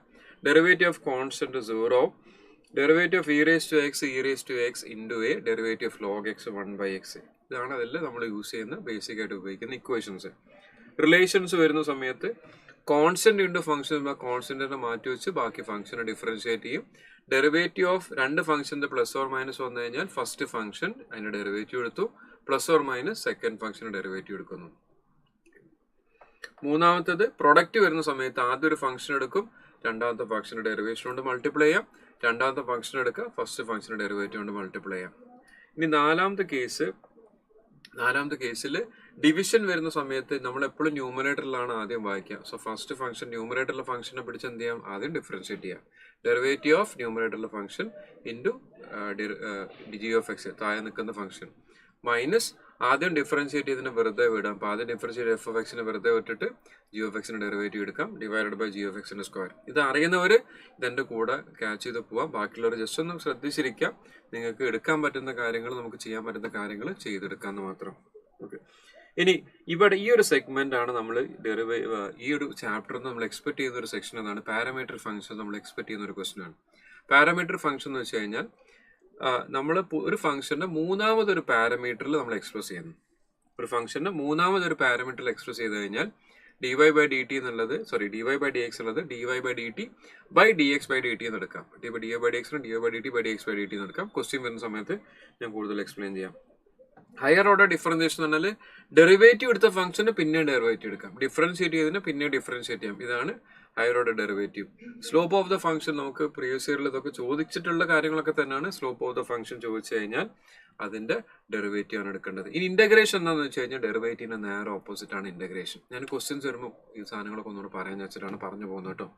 Derivative of constant 0. Derivative of e⁻x into a. Derivative of log x 1/x. ഇതാണ് അതിൽ നമ്മൾ യൂസ് ചെയ്യുന്ന ബേസിക് ആയിട്ട് ഉപയോഗിക്കുന്ന ഇക്വേഷൻസ്. റിലേഷൻസ് വരുന്ന സമയത്ത് കോൺസ്റ്റന്റ് ഇൻറ്റു ഫംഗ്ഷൻ, കോൺസ്റ്റന്റിനെ മാറ്റി വെച്ച് ബാക്കി ഫംഗ്ഷനെ ഡിഫറൻഷിയേറ്റ് ചെയ്യും. ഡെറിവേറ്റീവ് ഓഫ് രണ്ട് ഫംഗ്ഷന്റെ +or- വന്നു കഴിഞ്ഞാൽ ഫസ്റ്റ് ഫംഗ്ഷൻ അതിന്റെ ഡെറിവേറ്റീവ് എടുത്തു, +or- സെക്കൻഡ് ഫംഗ്ഷന് ഡെറിവേറ്റീവ് എടുക്കുന്നു. മൂന്നാമത്തത് പ്രൊഡക്റ്റ് വരുന്ന സമയത്ത് ആദ്യം ഒരു ഫംഗ്ഷൻ എടുക്കും, രണ്ടാമത്തെ ഫംഗ്ഷന്റെ ഡെറിവേഷൻ കൊണ്ട് മൾട്ടിപ്ലൈ ചെയ്യാം. രണ്ടാമത്തെ ഫംഗ്ഷൻ എടുക്കുക, ഫസ്റ്റ് ഫംഗ്ഷന്റെ ഡെറിവേറ്റീവ് കൊണ്ട് മൾട്ടിപ്ലൈ ചെയ്യാം. ഇനി നാലാമത്തെ കേസിൽ ഡിവിഷൻ വരുന്ന സമയത്ത് നമ്മൾ എപ്പോഴും ന്യൂമറേറ്ററിലാണ് ആദ്യം വായിക്കുക. സോ ഫസ്റ്റ് ഫംഗ്ഷൻ ന്യൂമറേറ്ററിലെ ഫംഗ്ഷനെ പിടിച്ച് എന്ത് ചെയ്യാം? ആദ്യം ഡിഫറൻഷിയേറ്റ് ചെയ്യാം. ഡെറിവേറ്റീവ് ഓഫ് ന്യൂമറേറ്ററിലെ ഫംഗ്ഷൻ ഇൻറ്റു g(x), താഴെ നിൽക്കുന്ന ഫംഗ്ഷൻ, മൈനസ് ആദ്യം ഡിഫറൻഷിയേറ്റ് ചെയ്തതിന് വെറുതെ വിടാം. അപ്പോൾ ആദ്യം ഡിഫറൻഷിയേറ്റ് എഫ് ഓഫ് എക്സിനെ വെറുതെ വിട്ടിട്ട് ജി ഓഫ് എക്സിന് ഡെറിവേറ്റീവ് എടുക്കാം, ഡിവൈഡഡ് ബൈ ജി ഓഫ് എക്സിന്റെ സ്ക്വയർ. ഇത് അറിയുന്നവർ ഇതെൻ്റെ കൂടെ ക്യാച്ച് ചെയ്ത് പോവാം. ബാക്കിയുള്ളവർ ജസ്റ്റ് ഒന്ന് ശ്രദ്ധിച്ചിരിക്കാം. നിങ്ങൾക്ക് എടുക്കാൻ പറ്റുന്ന കാര്യങ്ങൾ, നമുക്ക് ചെയ്യാൻ പറ്റുന്ന കാര്യങ്ങൾ ചെയ്തെടുക്കാമെന്ന് മാത്രം. ഓക്കെ, ഇനി ഇവിടെ ഈ ഒരു സെഗ്മെന്റ് ആണ് നമ്മൾ ഈ ഒരു ചാപ്റ്ററിൽ നമ്മൾ എക്സ്പെക്ട് ചെയ്യുന്ന ഒരു സെക്ഷൻ എന്നാണ് പാരാമീറ്റർ ഫംഗ്ഷൻ. നമ്മൾ എക്സ്പെക്ട് ചെയ്യുന്ന ഒരു ക്വസ്റ്റൻ ആണ് പാരാമീറ്റർ ഫംഗ്ഷൻ എന്ന് വെച്ച് കഴിഞ്ഞാൽ നമ്മൾ ഒരു ഫംഗ്ഷന്റെ മൂന്നാമതൊരു പാരാമീറ്ററിൽ നമ്മൾ എക്സ്പ്രസ് ചെയ്യുന്നു. ഒരു ഫംഗ്ഷന്റെ മൂന്നാമതൊരു പാരാമീറ്ററിൽ എക്സ്പ്രസ് ചെയ്ത് കഴിഞ്ഞാൽ dy ബൈ ഡി ടി എന്നുള്ളത്, dy ബൈ ഡി എക്സ് എന്നുള്ളത് dy by d t by d x by d t എന്ന് എടുക്കാം. dy by d x dy by d t by d x by d t എന്ന് എടുക്കാം. ക്വസ്റ്റ്യൻ വരുന്ന സമയത്ത് ഞാൻ കൂടുതൽ എക്സ്പ്ലെയിൻ ചെയ്യാം. ഹയർ ഓർഡർ ഡിഫറൻസിയേഷൻ എന്ന് പറഞ്ഞാൽ ഡെറിവേറ്റീവ് എടുത്ത ഫംഗ്ഷന് പിന്നെ ഡെറിവേറ്റീവ് എടുക്കാം, ഡിഫറൻഷിയേറ്റ് ചെയ്തതിന് പിന്നെ ഡിഫറൻഷിയേറ്റ് ചെയ്യാം. ഇതാണ് higher order derivative. Slope of the function നമുക്ക് പ്രീവിയസ് ഇയറിൽ ഇതൊക്കെ ചോദിച്ചിട്ടുള്ള കാര്യങ്ങളൊക്കെ തന്നെയാണ്. സ്ലോപ്പ് ഓഫ് ദ ഫംഗ്ഷൻ ചോദിച്ചു കഴിഞ്ഞാൽ അതിന്റെ ഡെറിവേറ്റീവ് ആണ് എടുക്കേണ്ടത്. ഇനി ഇന്റഗ്രേഷൻ എന്താണെന്ന് വെച്ച് കഴിഞ്ഞാൽ ഡെറിവേറ്റീവിന്റെ നേരെ ഓപ്പോസിറ്റ് ആണ് ഇന്റഗ്രേഷൻ. ഞാൻ ക്വസ്റ്റ്യൻസ് വരുമ്പോൾ ഈ സാധനങ്ങളൊക്കെ ഒന്നുകൂടെ പറയാൻ വെച്ചിട്ടാണ് പറഞ്ഞു പോകുന്നത് കേട്ടോ.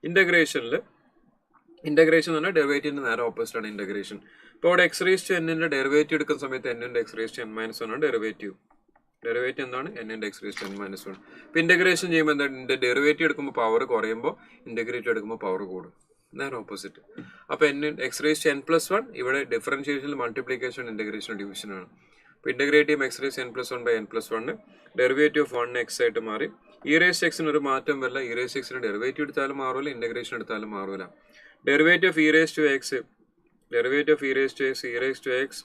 ഇന്റഗ്രേഷൻ എന്ന് പറഞ്ഞാൽ ഡെറിവേറ്റീവിന്റെ നേരെ ഓപ്പോസിറ്റ് ആണ് ഇന്റഗ്രേഷൻ. ഇപ്പോൾ ഇവിടെ എക്സ് റേസ് ടു എന്നിന്റെ ഡെറിവേറ്റീവ് എടുക്കുന്ന സമയത്ത് എന്നിന്റെ x raise to n minus one ആണ് ഡെറിവേറ്റീവ്. ഡെറിവേറ്റീവ് എന്താണ്? എന്നിന്റെ x raise to n minus one. ഇപ്പോൾ ഇന്റഗ്രേഷൻ ചെയ്യുമ്പോൾ എന്താ, ഡെറിവേറ്റീവ് എടുക്കുമ്പോൾ പവർ കുറയുമ്പോൾ ഇന്റഗ്രേറ്റീവ് എടുക്കുമ്പോൾ പവർ കൂടും, നേരെ ഓപ്പോസിറ്റ്. അപ്പോൾ x raise to n plus one ഇവിടെ ഡിഫറൻഷിയേഷനിൽ മൾട്ടിപ്ലിക്കേഷൻ ഇന്റഗ്രേഷൻ ഡിവിഷൻ ആണ്. അപ്പോൾ ഇന്റഗ്രേറ്റ് ചെയ്യുമ്പോൾ x raise n plus one by n plus one derivative of one x ആയിട്ട് മാറി. ഇ റേസ് എക്സിന് ഒരു മാറ്റം വരില്ല. ഇ റേസ് എക്സിന് ഡെറിവേറ്റീവ് എടുത്താലും മാറൂല, ഇന്റഗ്രേഷൻ എടുത്താലും മാറൂല. Derivative of e raise to x, derivative of e raise to x, e raise to x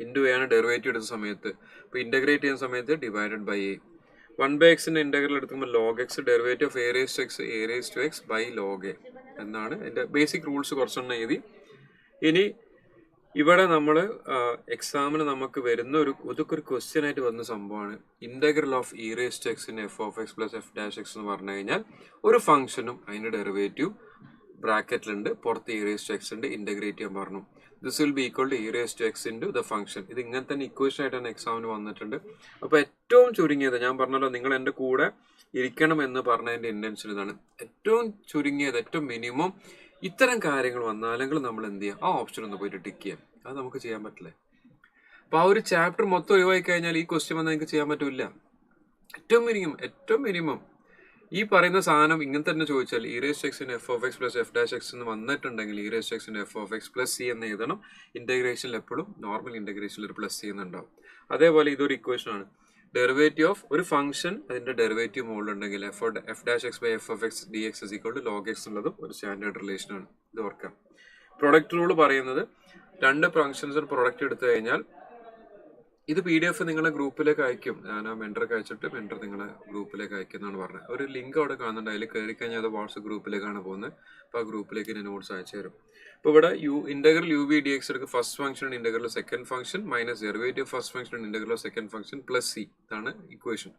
into a ആണ് ഡെറിവേറ്റീവ് എടുത്ത സമയത്ത്. ഇപ്പോൾ ഇന്റഗ്രേറ്റ് ചെയ്യുന്ന സമയത്ത് divided by a. 1/x integral എടുക്കുമ്പോൾ log x, derivative of a raise to x, a raise to x by log a എന്നാണ് എൻ്റെ ബേസിക് റൂൾസ്. കുറച്ചെണ്ണം എഴുതി. ഇനി ഇവിടെ നമ്മൾ എക്സാമിന് നമുക്ക് വരുന്ന ഇതൊക്കെ ഒരു ക്വസ്റ്റ്യൻ ആയിട്ട് വന്ന സംഭവമാണ്. Integral of e raise to എക്സിന് f of x plus f dash x എന്ന് പറഞ്ഞു കഴിഞ്ഞാൽ ഒരു ഫംഗ്ഷനും അതിന്റെ ഡെറിവേറ്റീവ് ബ്രാക്കറ്റിലുണ്ട്, പുറത്ത് ഇ റേസ് ടു എക്സ് ഉണ്ട്, ഇന്റഗ്രേറ്റ് ചെയ്യാൻ പറഞ്ഞു. This will be equal to e raise to x into the function. ഇത് ഇങ്ങനെ തന്നെ ഇക്വേഷൻ ആയിട്ടാണ് എക്സാമിന് വന്നിട്ടുണ്ട്. അപ്പോൾ ഏറ്റവും ചുരുങ്ങിയത്, ഞാൻ പറഞ്ഞല്ലോ നിങ്ങൾ എൻ്റെ കൂടെ ഇരിക്കണം എന്ന് പറഞ്ഞതിൻ്റെ ഇന്റൻഷൻ ഇതാണ്. ഏറ്റവും ചുരുങ്ങിയത്, ഏറ്റവും മിനിമം ഇത്തരം കാര്യങ്ങൾ വന്നാലെങ്കിൽ നമ്മൾ എന്ത് ചെയ്യാം, ആ ഓപ്ഷൻ ഒന്ന് പോയിട്ട് ടിക്ക് ചെയ്യാം. അത് നമുക്ക് ചെയ്യാൻ പറ്റില്ലേ? അപ്പോൾ ആ ഒരു ചാപ്റ്റർ മൊത്തം ഒഴിവായി കഴിഞ്ഞാൽ ഈ ക്വസ്റ്റ്യൻ വന്നാൽ നിങ്ങൾക്ക് ചെയ്യാൻ പറ്റില്ല. ഏറ്റവും മിനിമം ഈ പറയുന്ന സാധനം ഇങ്ങനെ തന്നെ ചോദിച്ചാൽ ഇ റേസ് എക്സിന് f of x plus f dash x എന്ന് വന്നിട്ടുണ്ടെങ്കിൽ ഇ റേസ് എക്സിന് f of x plus C എന്ന് എഴുതണം. ഇന്റഗ്രേഷനിൽ എപ്പോഴും നോർമൽ ഇന്റഗ്രേഷനിൽ ഒരു പ്ലസ് ചെയ്യുന്നുണ്ടാവും. അതേപോലെ ഇതൊരു ഇക്വേഷൻ ആണ്. ഡെറിവേറ്റീവ് ഓഫ് ഒരു ഫംഗ്ഷൻ അതിന്റെ ഡെറിവേറ്റീവ് മുകളിലുണ്ടെങ്കിൽ f dash x by f of x d x is equal to log x എന്നുള്ളതും ഒരു സ്റ്റാൻഡേർഡ് റിലേഷൻ ആണ്. ഇത് ഓർക്കാം. പ്രൊഡക്റ്റ് റൂൾ പറയുന്നത് രണ്ട് ഫംഗ്ഷൻസ് പ്രൊഡക്റ്റ് എടുത്തു കഴിഞ്ഞാൽ ഇത് PDF നിങ്ങളുടെ ഗ്രൂപ്പിലേക്ക് അയക്കും. ഞാൻ ആ മെൻറ്റർക്ക് അയച്ചിട്ട് മെൻറ്റർ നിങ്ങളെ ഗ്രൂപ്പിലേക്ക് അയക്കും എന്നാണ് പറഞ്ഞത്. ഒരു ലിങ്ക് അവിടെ കാണുന്നുണ്ട്, അതിൽ കയറി കഴിഞ്ഞാൽ അത് വാട്സപ്പ് ഗ്രൂപ്പിലേക്കാണ് പോകുന്നത്. അപ്പോൾ ആ ഗ്രൂപ്പിലേക്ക് ഞാൻ നോട്ട്സ് അയച്ചു തരും. ഇപ്പോൾ ഇവിടെ integral u v d x എടുക്കുക. First function integral second function minus derivative first function integral second function plus C. ഇതാണ് ഇക്വേഷൻ.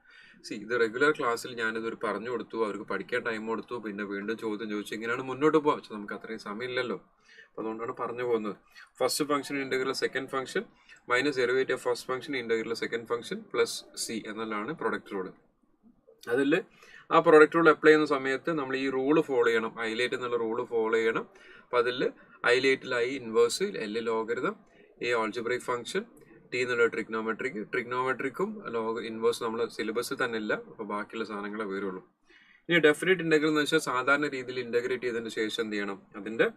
ഇത് റെഗുലർ ക്ലാസ്സിൽ ഞാനിതൊരു പറഞ്ഞു കൊടുത്തു, അവർക്ക് പഠിക്കാൻ ടൈം കൊടുത്തു, പിന്നെ വീണ്ടും ചോദ്യം ചോദിച്ചു. ഇങ്ങനെയാണ് മുന്നോട്ട് പോകാം. പക്ഷെ നമുക്ക് അത്രയും സമയമില്ലല്ലോ, അപ്പോൾ അതുകൊണ്ടാണ് പറഞ്ഞു പോകുന്നത്. First function integral second function minus derivative first function integral second function plus C എന്നുള്ളതാണ് പ്രൊഡക്റ്റ് റൂൾ. അതിൽ ആ പ്രൊഡക്റ്റ് റൂൾ അപ്ലൈ ചെയ്യുന്ന സമയത്ത് നമ്മൾ ഈ റൂള് ഫോളോ ചെയ്യണം. ഹൈലൈറ്റ് എന്നുള്ള റൂള് ഫോളോ ചെയ്യണം. അപ്പോൾ അതിൽ ഹൈലൈറ്റിൽ I inverse, L logarithm, A algebraic function, T എന്നുള്ള ട്രിഗ്നോമെട്രിക്കും ഇൻവേഴ്സ് നമ്മൾ സിലബസിൽ തന്നെ ഇല്ല. അപ്പോൾ ബാക്കിയുള്ള സാധനങ്ങളെ വരുള്ളൂ. ഇനി ഡെഫിനിറ്റ് ഇന്റഗ്രൽ എന്ന് വെച്ചാൽ സാധാരണ രീതിയിൽ ഇന്റഗ്രേറ്റ് ചെയ്തതിന് ശേഷം എന്ത് ചെയ്യണം, അതിന്റെ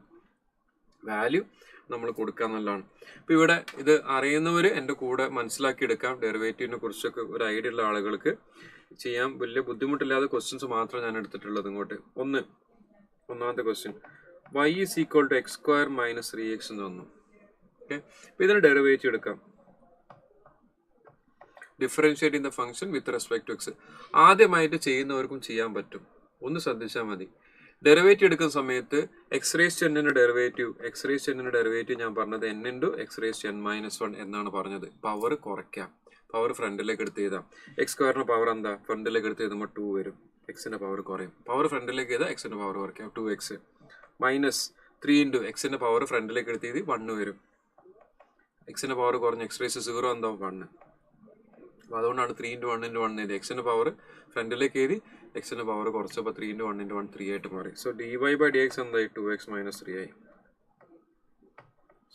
വാല്യൂ നമ്മൾ കൊടുക്കുക എന്നുള്ളതാണ്. അപ്പോൾ ഇവിടെ ഇത് അറിയുന്നവർ എൻ്റെ കൂടെ മനസ്സിലാക്കി എടുക്കാം. ഡെറിവേറ്റീവിനെ കുറിച്ചൊക്കെ ഒരു ഐഡിയ ഉള്ള ആളുകൾക്ക് ചെയ്യാൻ വലിയ ബുദ്ധിമുട്ടില്ലാതെ ക്വസ്റ്റ്യൻസ് മാത്രം ഞാൻ എടുത്തിട്ടുള്ളത് ഇങ്ങോട്ട്. ഒന്നാമത്തെ question, y is equal to x square minus 3x എന്ന് തന്നു. ഓക്കെ, അപ്പോൾ ഇതിന് ഡെറിവേറ്റീവ് എടുക്കാം. Differentiate the function with respect to x. ആദ്യമായിട്ട് ചെയ്യുന്നവർക്കും ചെയ്യാൻ പറ്റും, ഒന്ന് ശ്രദ്ധിച്ചാൽ മതി. ഡെറിവേറ്റീവ് എടുക്കുന്ന സമയത്ത് എക്സ് റേസ് ടു എന്നിന്റെ ഡെറിവേറ്റീവ് ഞാൻ പറഞ്ഞത് n into x raise to n minus 1 എന്നാണ് പറഞ്ഞത്. പവർ കുറയ്ക്കാം, പവർ ഫ്രണ്ടിലേക്ക് എടുത്ത് എഴുതാം. എക്സ് സ്ക്വയറിന്റെ പവർ എന്താ, ഫ്രണ്ടിലേക്ക് എടുത്ത് എഴുതുമ്പോൾ 2 വരും, എക്സിന്റെ പവർ കുറയും. പവർ ഫ്രണ്ടിലേക്ക് എഴുതാം, എക്സിന്റെ പവർ കുറയ്ക്കാം, 2x മൈനസ് 3 ഇൻറ്റു എക്സിന്റെ പവർ ഫ്രണ്ടിലേക്ക് എടുത്ത് എഴുതി 1 വരും. എക്സിന്റെ പവർ കുറഞ്ഞ് എക്സ് റേസ് 0 എന്താവും 1. അപ്പോൾ അതുകൊണ്ടാണ് 3 ഇൻറ്റു 1 ഇൻറ്റു 1 എഴുതി. എക്സിന്റെ പവർ ഫ്രണ്ടിലേക്ക് എഴുതി, എക്സിന്റെ പവർ കുറച്ചപ്പോൾ 3 ഇൻറ്റു 1 ഇൻറ്റു 1 3 ആയിട്ട് മാറി. സോ dy ബൈ dx എന്തായി, 2x മൈനസ് 3 ആയി.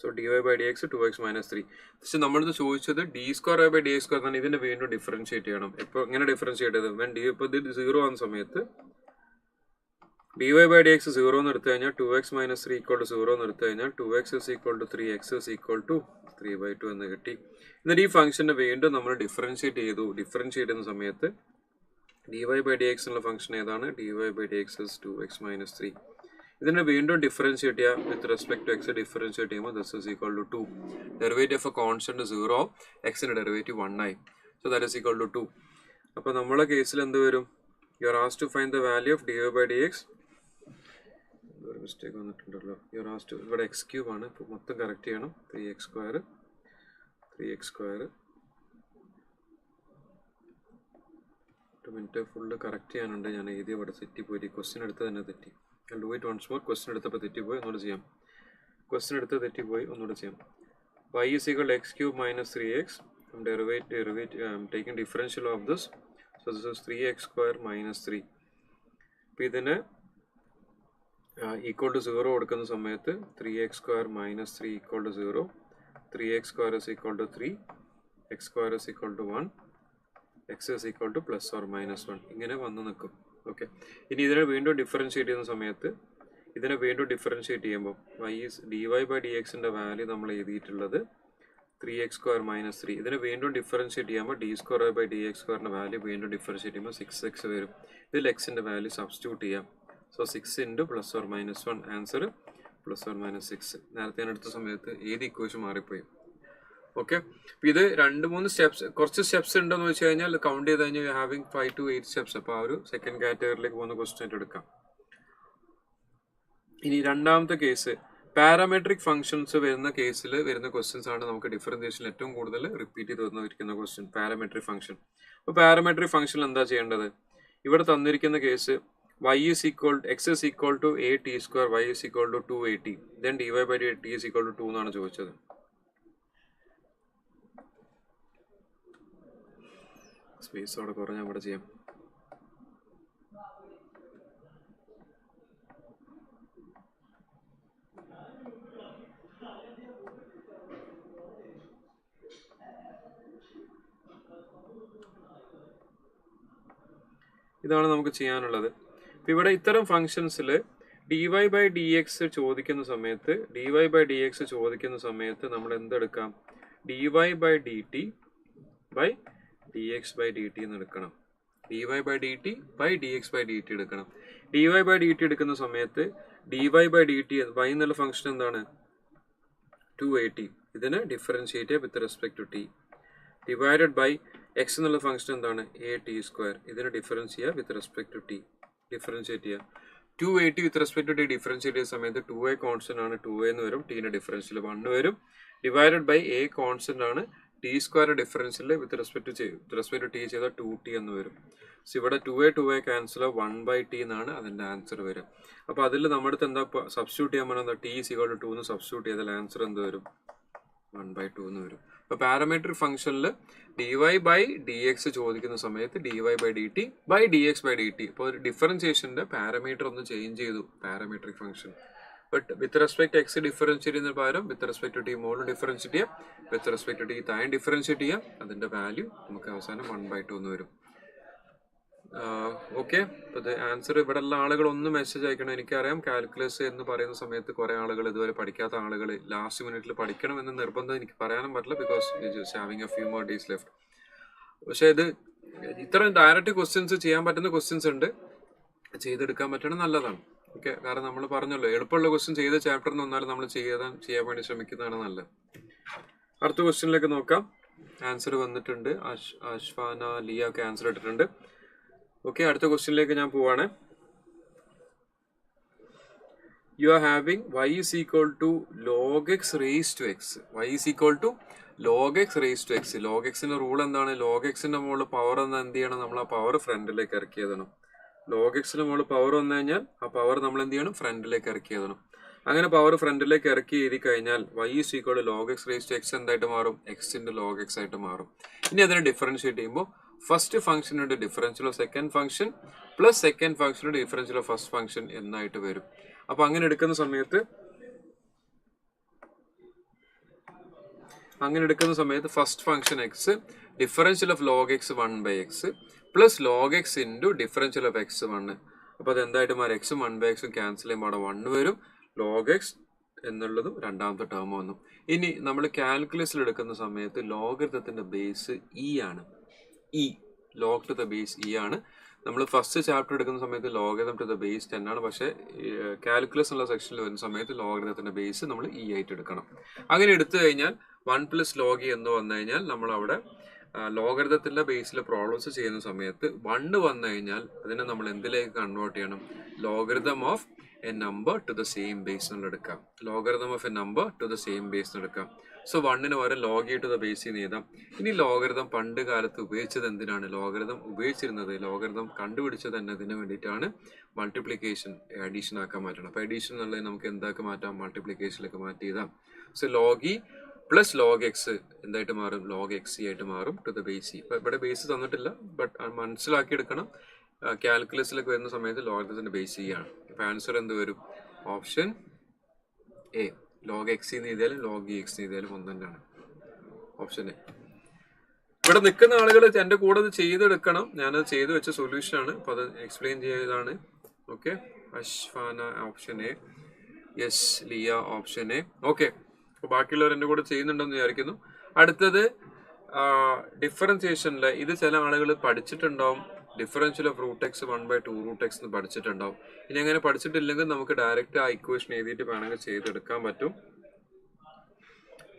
So dy by dx 2x minus 3. പക്ഷെ നമ്മളിത് ചോദിച്ചത് d² by dx² എന്നാണ്. ഇതിനെ വീണ്ടും ഡിഫറൻഷിയേറ്റ് ചെയ്യണം. ഇപ്പോൾ എങ്ങനെ ഡിഫറൻഷിയേറ്റ് ചെയ്തത്? വെൻ d ഇപ്പോൾ ഇത് 0 ആകുന്ന സമയത്ത് dy by dx 0 എന്ന് എടുത്തു കഴിഞ്ഞാൽ 2x minus 3 equal to 0 എന്ന് എടുത്തു കഴിഞ്ഞാൽ 2x is equal to 3x is equal to 3/2 എന്ന് കിട്ടി. എന്നിട്ട് ഈ ഫംഗ്ഷനെ വീണ്ടും നമ്മൾ ഡിഫറൻഷിയേറ്റ് ചെയ്തു. ഡിഫറൻഷിയേറ്റ് ചെയ്യുന്ന സമയത്ത് dy by dx എന്നുള്ള ഫംഗ്ഷൻ ഏതാണ്? dy by dx is 2x minus 3. ഇതിനെ വീണ്ടും ഡിഫറൻഷിയേറ്റ് ചെയ്യുക with respect to x. Differentiate ചെയ്യുമ്പോൾ this is equal to 2. Derivative of a constant 0, എക്സിന്റെ ഡെറിവേറ്റീവ് 1 ആയി. So that is equal to 2. അപ്പോൾ നമ്മളെ കേസിൽ എന്ത് വരും? You are asked to find the value of dy by dx. ഒരു മിസ്റ്റേക്ക് വന്നിട്ടുണ്ടല്ലോ. യു ആർ ആസ്ക്ഡ് ടു, ഇവിടെ x ക്യൂബ് ആണ്. ഇപ്പോൾ മൊത്തം കറക്റ്റ് ചെയ്യണം. 3x². ഒരു മിനിറ്റ്, ഫുള്ള് കറക്റ്റ് ചെയ്യാനുണ്ട്. ഞാൻ എഴുതിയ ഇവിടെ തെറ്റിപ്പോയി. ക്വസ്റ്റ്യൻ എടുത്ത് തന്നെ തെറ്റി. I'll do it once more. Question എടുത്തപ്പോൾ തെറ്റിപ്പോയി, ഒന്നുകൂടെ ചെയ്യാം. ക്വസ്റ്റ്യൻ എടുത്ത് തെറ്റിപ്പോയി, ഒന്നുകൂടെ ചെയ്യാം. y is equal to x³ minus 3x. I'm taking differential of this. So this is 3x² minus 3. അപ്പോൾ ഇതിന് ഈക്വൽ ടു 0 കൊടുക്കുന്ന സമയത്ത് 3x² minus 3 equal to 0. 3x² is equal to 3. x² is equal to 1. x is equal to plus or minus 1. ഇങ്ങനെ വന്ന് നിൽക്കും. ഓക്കെ, ഇനി ഇതിനെ വീണ്ടും ഡിഫറൻഷിയേറ്റ് ചെയ്യുന്ന സമയത്ത് ഇതിനെ വീണ്ടും ഡിഫറൻഷിയേറ്റ് ചെയ്യുമ്പോൾ dy by dxന്റെ വാല്യൂ നമ്മൾ എഴുതിയിട്ടുള്ളത് 3x² minus 3. ഇതിനെ വീണ്ടും ഡിഫറൻഷിയേറ്റ് ചെയ്യുമ്പോൾ d² by dx² വാല്യൂ വീണ്ടും ഡിഫറൻഷിയേറ്റ് ചെയ്യുമ്പോൾ 6x വരും. ഇതിൽ എക്സിന്റെ വാല്യൂ സബ്സ്റ്റിറ്റ്യൂട്ട് ചെയ്യാം. So 6 into plus or minus 1. Answer plus or minus 6. നേരത്തെ ഞാൻ എടുത്ത സമയത്ത് ഏത് ഇക്വേഷൻ മാറിപ്പോയി. ഓക്കെ, ഇത് 2-3 സ്റ്റെപ്സ്, കുറച്ച് സ്റ്റെപ്സ് ഉണ്ടെന്ന് വെച്ച് കഴിഞ്ഞാൽ കൗണ്ട് ചെയ്ത് കഴിഞ്ഞാൽ ഹാവിങ് 5 to 8 സ്റ്റെപ്സ്. അപ്പോൾ ആ ഒരു സെക്കൻഡ് കാറ്റഗറിയിലേക്ക് പോകുന്ന ക്വസ്റ്റ്യൻ ആയിട്ട് എടുക്കാം. ഇനി രണ്ടാമത്തെ കേസ്, പാരാമെട്രിക് ഫംഗ്ഷൻസ് വരുന്ന കേസിൽ വരുന്ന ക്വസ്റ്റ്യൻസ് ആണ് നമുക്ക് ഡിഫറൻഷിയേഷനിൽ ഏറ്റവും കൂടുതൽ റിപ്പീറ്റ് ചെയ്ത് വന്നിരിക്കുന്ന ക്വസ്റ്റ്യൻ, പാരാമെട്രിക് ഫംഗ്ഷൻ. അപ്പോൾ പാരാമെട്രിക് ഫംഗ്ഷൻ എന്താ ചെയ്യേണ്ടത്? ഇവിടെ തന്നിരിക്കുന്ന case x is equal to at², y is equal to 2at. Then dy by dt is equal to 2 എന്നാണ് ചോദിച്ചത്. സ്പേസ് അവിടെ കുറഞ്ഞ അവിടെ ചെയ്യാം. ഇതാണ് നമുക്ക് ചെയ്യാനുള്ളത്. ഇപ്പം ഇവിടെ ഇത്തരം ഫംഗ്ഷൻസിൽ dy by dx ചോദിക്കുന്ന സമയത്ത് നമ്മൾ എന്തെടുക്കാം? dy by dt by dx by dt എന്ന് എടുക്കണം. dy by dt by dx by dt എടുക്കണം. dy by dt എടുക്കുന്ന സമയത്ത് dy by dt y എന്നുള്ള ഫംഗ്ഷൻ എന്താണ്? 2at. ഇതിനെ ഡിഫറൻഷിയേറ്റ് ചെയ്യുക with respect to t. Divided by x എന്നുള്ള ഫംഗ്ഷൻ എന്താണ്? at². ഇതിനെ ഡിഫറൻസ് ചെയ്യുക with respect to t. Differentiate ചെയ്യുക 2at with respect to t. Differentiate ചെയ്യുന്ന സമയത്ത് 2a കോൺസ്റ്റന്റ് ആണ്, 2a എന്ന് വരും. ടീന്റെ ഡിഫറൻഷ്യൽ 1 വരും. ഡിവൈഡഡ് ബൈ a കോൺസ്റ്റന്റ് ആണ്, t² differential with respect to t ചെയ്താൽ 2t എന്ന് വരും. സോ ഇവിടെ 2a ക്യാൻസൽ 1/t എന്നാണ് അതിന്റെ ആൻസർ വരും. അപ്പോൾ അതിൽ നമ്മുടെ അടുത്ത് എന്താ സബ്സ്റ്റിറ്റ്യൂട്ട് ചെയ്യാൻ പറഞ്ഞാൽ t is equal to 2 എന്ന് സബ്സ്റ്റിറ്റ്യൂട്ട് ചെയ്താൽ ആൻസർ എന്ത് വരും? 1/2 എന്ന് വരും. അപ്പോൾ പാരാമെട്രിക് ഫംഗ്ഷനിൽ dy by dx ചോദിക്കുന്ന സമയത്ത് dy by dt by dx by dt. ഇപ്പോൾ ഒരു ഡിഫറൻഷിയേഷന്റെ പാരാമീറ്റർ ഒന്ന് ചേഞ്ച് ചെയ്തു parametric function. But with respect X differentiate ചെയ്യുന്ന പകരം വിത്ത് റെസ്പെക്ട് ടു ടി മോളിൽ ഡിഫറൻഷിയേറ്റ് ചെയ്യാം, വിത്ത് റെസ്പെക്ട് ടു ടി താഴെ ഡിഫറൻഷിയേറ്റ് ചെയ്യാം. അതിന്റെ വാല്യൂ നമുക്ക് അവസാനം 1/2 എന്ന് വരും. ഓക്കെ, അപ്പോൾ ഇത് ആൻസർ ഇവിടെ ഉള്ള ആളുകൾ ഒന്ന് മെസ്സേജ് അയക്കണം. എനിക്കറിയാം കാൽക്കുലസ് എന്ന് പറയുന്ന സമയത്ത് കുറേ ആളുകൾ ഇതുവരെ പഠിക്കാത്ത ആളുകൾ ലാസ്റ്റ് മിനിറ്റിൽ പഠിക്കണം എന്ന് നിർബന്ധം എനിക്ക് പറയാനും പറ്റില്ല, because just having A few more days left. പക്ഷേ ഇത് ഇത്തരം ഡയറക്റ്റ് ക്വസ്റ്റ്യൻസ് ചെയ്യാൻ പറ്റുന്ന ക്വസ്റ്റ്യൻസ് ഉണ്ട്, ചെയ്തെടുക്കാൻ പറ്റണം നല്ലതാണ്. ഓക്കെ, കാരണം നമ്മൾ പറഞ്ഞല്ലോ എളുപ്പമുള്ള ക്വസ്റ്റ്യൻ ചെയ്ത ചാപ്റ്ററിന് വന്നാലും നമ്മൾ ചെയ്യാൻ വേണ്ടി ശ്രമിക്കുന്നതാണ് നല്ലത്. അടുത്ത ക്വസ്റ്റ്യനിലേക്ക് നോക്കാം. ആൻസർ വന്നിട്ടുണ്ട്. അഷ്ഫാന ലിയ ഒക്കെ ആൻസർ ഇട്ടിട്ടുണ്ട്. ഓക്കെ, അടുത്ത ക്വസ്റ്റ്യനിലേക്ക് ഞാൻ പോവാണ്. U are having y is equal to log x raised to x. y is equal to log x raised to x. log x ന്റെ റൂൾ എന്താണ്? log x ന്റെ മുകളിൽ പവർ എന്നാൽ എന്ത് ചെയ്യണം? നമ്മൾ ആ പവർ ഫ്രണ്ടിലേക്ക് ഇറക്കി എഴുതണം. log x ന്റെ മുകളിൽ പവർ വന്നു കഴിഞ്ഞാൽ ആ പവർ നമ്മൾ എന്ത് ചെയ്യണം? ഫ്രണ്ടിലേക്ക് ഇറക്കി എഴുതണം. അങ്ങനെ പവർ ഫ്രണ്ടിലേക്ക് ഇറക്കി എഴുതി കഴിഞ്ഞാൽ y is equal to log x raised to x എന്തായിട്ട് മാറും? x ന്റെ log x ആയിട്ട് മാറും. ഇനി അതിനെ ഡിഫറൻഷിയേറ്റ് ചെയ്യുമ്പോൾ ഫസ്റ്റ് ഫംഗ്ഷനുടെ differential of second function plus second ഫംഗ്ഷനുടെ ഡിഫറൻഷ്യൽ ഓഫ് ഫസ്റ്റ് ഫംഗ്ഷൻ എന്നായിട്ട് വരും. അപ്പൊ അങ്ങനെ എടുക്കുന്ന സമയത്ത് അങ്ങനെ എടുക്കുന്ന സമയത്ത് first function x differential of log x 1/x plus log x into differential of x 1. അപ്പോൾ അത് എന്തായിട്ട് മാറും? എക്സും 1/xും ക്യാൻസൽ ചെയ്യുമ്പോൾ അവിടെ 1 വരും. ലോഗ് എക്സ് എന്നുള്ളതും രണ്ടാമത്തെ ടേം വന്നു. ഇനി നമ്മൾ കാൽക്കുലസിൽ എടുക്കുന്ന സമയത്ത് ലോഗരിതത്തിന്റെ ബേസ് ഇ ആണ്. E log to the base e ആണ്. നമ്മൾ ഫസ്റ്റ് ചാപ്റ്റർ എടുക്കുന്ന സമയത്ത് ലോഗരിതം ടു ദ ബേസ് 10 ആണ്. പക്ഷേ കാൽക്കുലസ് ഉള്ള സെക്ഷനിൽ വരുന്ന സമയത്ത് ലോഗരിതത്തിന്റെ ബേസ് നമ്മൾ ഇ ആയിട്ട് എടുക്കണം. അങ്ങനെ എടുത്തു കഴിഞ്ഞാൽ 1 പ്ലസ് ലോഗ് ഇ എന്ന് വന്നു കഴിഞ്ഞാൽ നമ്മൾ അവിടെ ലോഗരിതത്തിന്റെ ബേസിൽ പ്രോബ്ലംസ് ചെയ്യുന്ന സമയത്ത് 1 വന്നു കഴിഞ്ഞാൽ അതിനെ നമ്മൾ എന്തിലേക്ക് കൺവേർട്ട് ചെയ്യണം? Logarithm of A number to the same base എന്ന് എടുക്കാം. Logarithm of A number to the same base എന്ന് എടുക്കാം. സോ 1ന് പകരം log E two the base എന്ന് എഴുതാം. ഇനി ലോഗരിതം പണ്ട് കാലത്ത് ഉപയോഗിച്ചത് എന്തിനാണ്? ലോഗരിതം ഉപയോഗിച്ചിരുന്നത്, ലോഗരിതം കണ്ടുപിടിച്ചത് തന്നെ ഇതിന് വേണ്ടിയിട്ടാണ്. മൾട്ടിപ്ലിക്കേഷൻ അഡീഷൻ ആക്കാൻ മാറ്റണം. അപ്പോൾ അഡീഷൻ എന്നുള്ളത് നമുക്ക് എന്താക്കി മാറ്റാം? മൾട്ടിപ്ലിക്കേഷനിലേക്ക് മാറ്റി എഴുതാം. So log E plus log X എന്തായിട്ട് മാറും? ലോഗ് എക്സ് സി ആയിട്ട് മാറും ടു ദ ബേസ് ഇ. ഇവിടെ ബേസ് തന്നിട്ടില്ല, ബട്ട് മനസ്സിലാക്കിയെടുക്കണം. കാൽക്കുലസിലേക്ക് വരുന്ന സമയത്ത് ലോഗരിതത്തിന്റെ ബേസ് ഇ ആണ്. അപ്പോൾ ആൻസർ എന്ത് വരും? Option A. ലോഗ് എക്സ് എന്ന് എഴുതിയാലും ലോഗ് ഇ എക്സ് എന്ന് എഴുതിയാലും ഒന്ന് തന്നെയാണ്. Option A. ഇവിടെ നിൽക്കുന്ന ആളുകൾ എൻ്റെ കൂടെ അത് ചെയ്തെടുക്കണം. ഞാനത് ചെയ്തു വെച്ച സൊല്യൂഷനാണ്. അപ്പോൾ അത് എക്സ്പ്ലെയിൻ ചെയ്തതാണ്. Okay, Ashfana option A, yes Liya option A. Okay, അപ്പോൾ ബാക്കിയുള്ളവർ എൻ്റെ കൂടെ ചെയ്യുന്നുണ്ടെന്ന് വിചാരിക്കുന്നു. അടുത്തത് ഡിഫറൻസിയേഷനിൽ ഇത് ചില ആളുകൾ പഠിച്ചിട്ടുണ്ടാവും. Differential of root x 1/2 root x എന്ന് പഠിച്ചിട്ടുണ്ടാവും. ഇനി അങ്ങനെ പഠിച്ചിട്ടില്ലെങ്കിൽ നമുക്ക് ഡയറക്റ്റ് ആ ഇക്വേഷൻ എഴുതിയിട്ട് വേണമെങ്കിൽ ചെയ്തെടുക്കാൻ പറ്റും.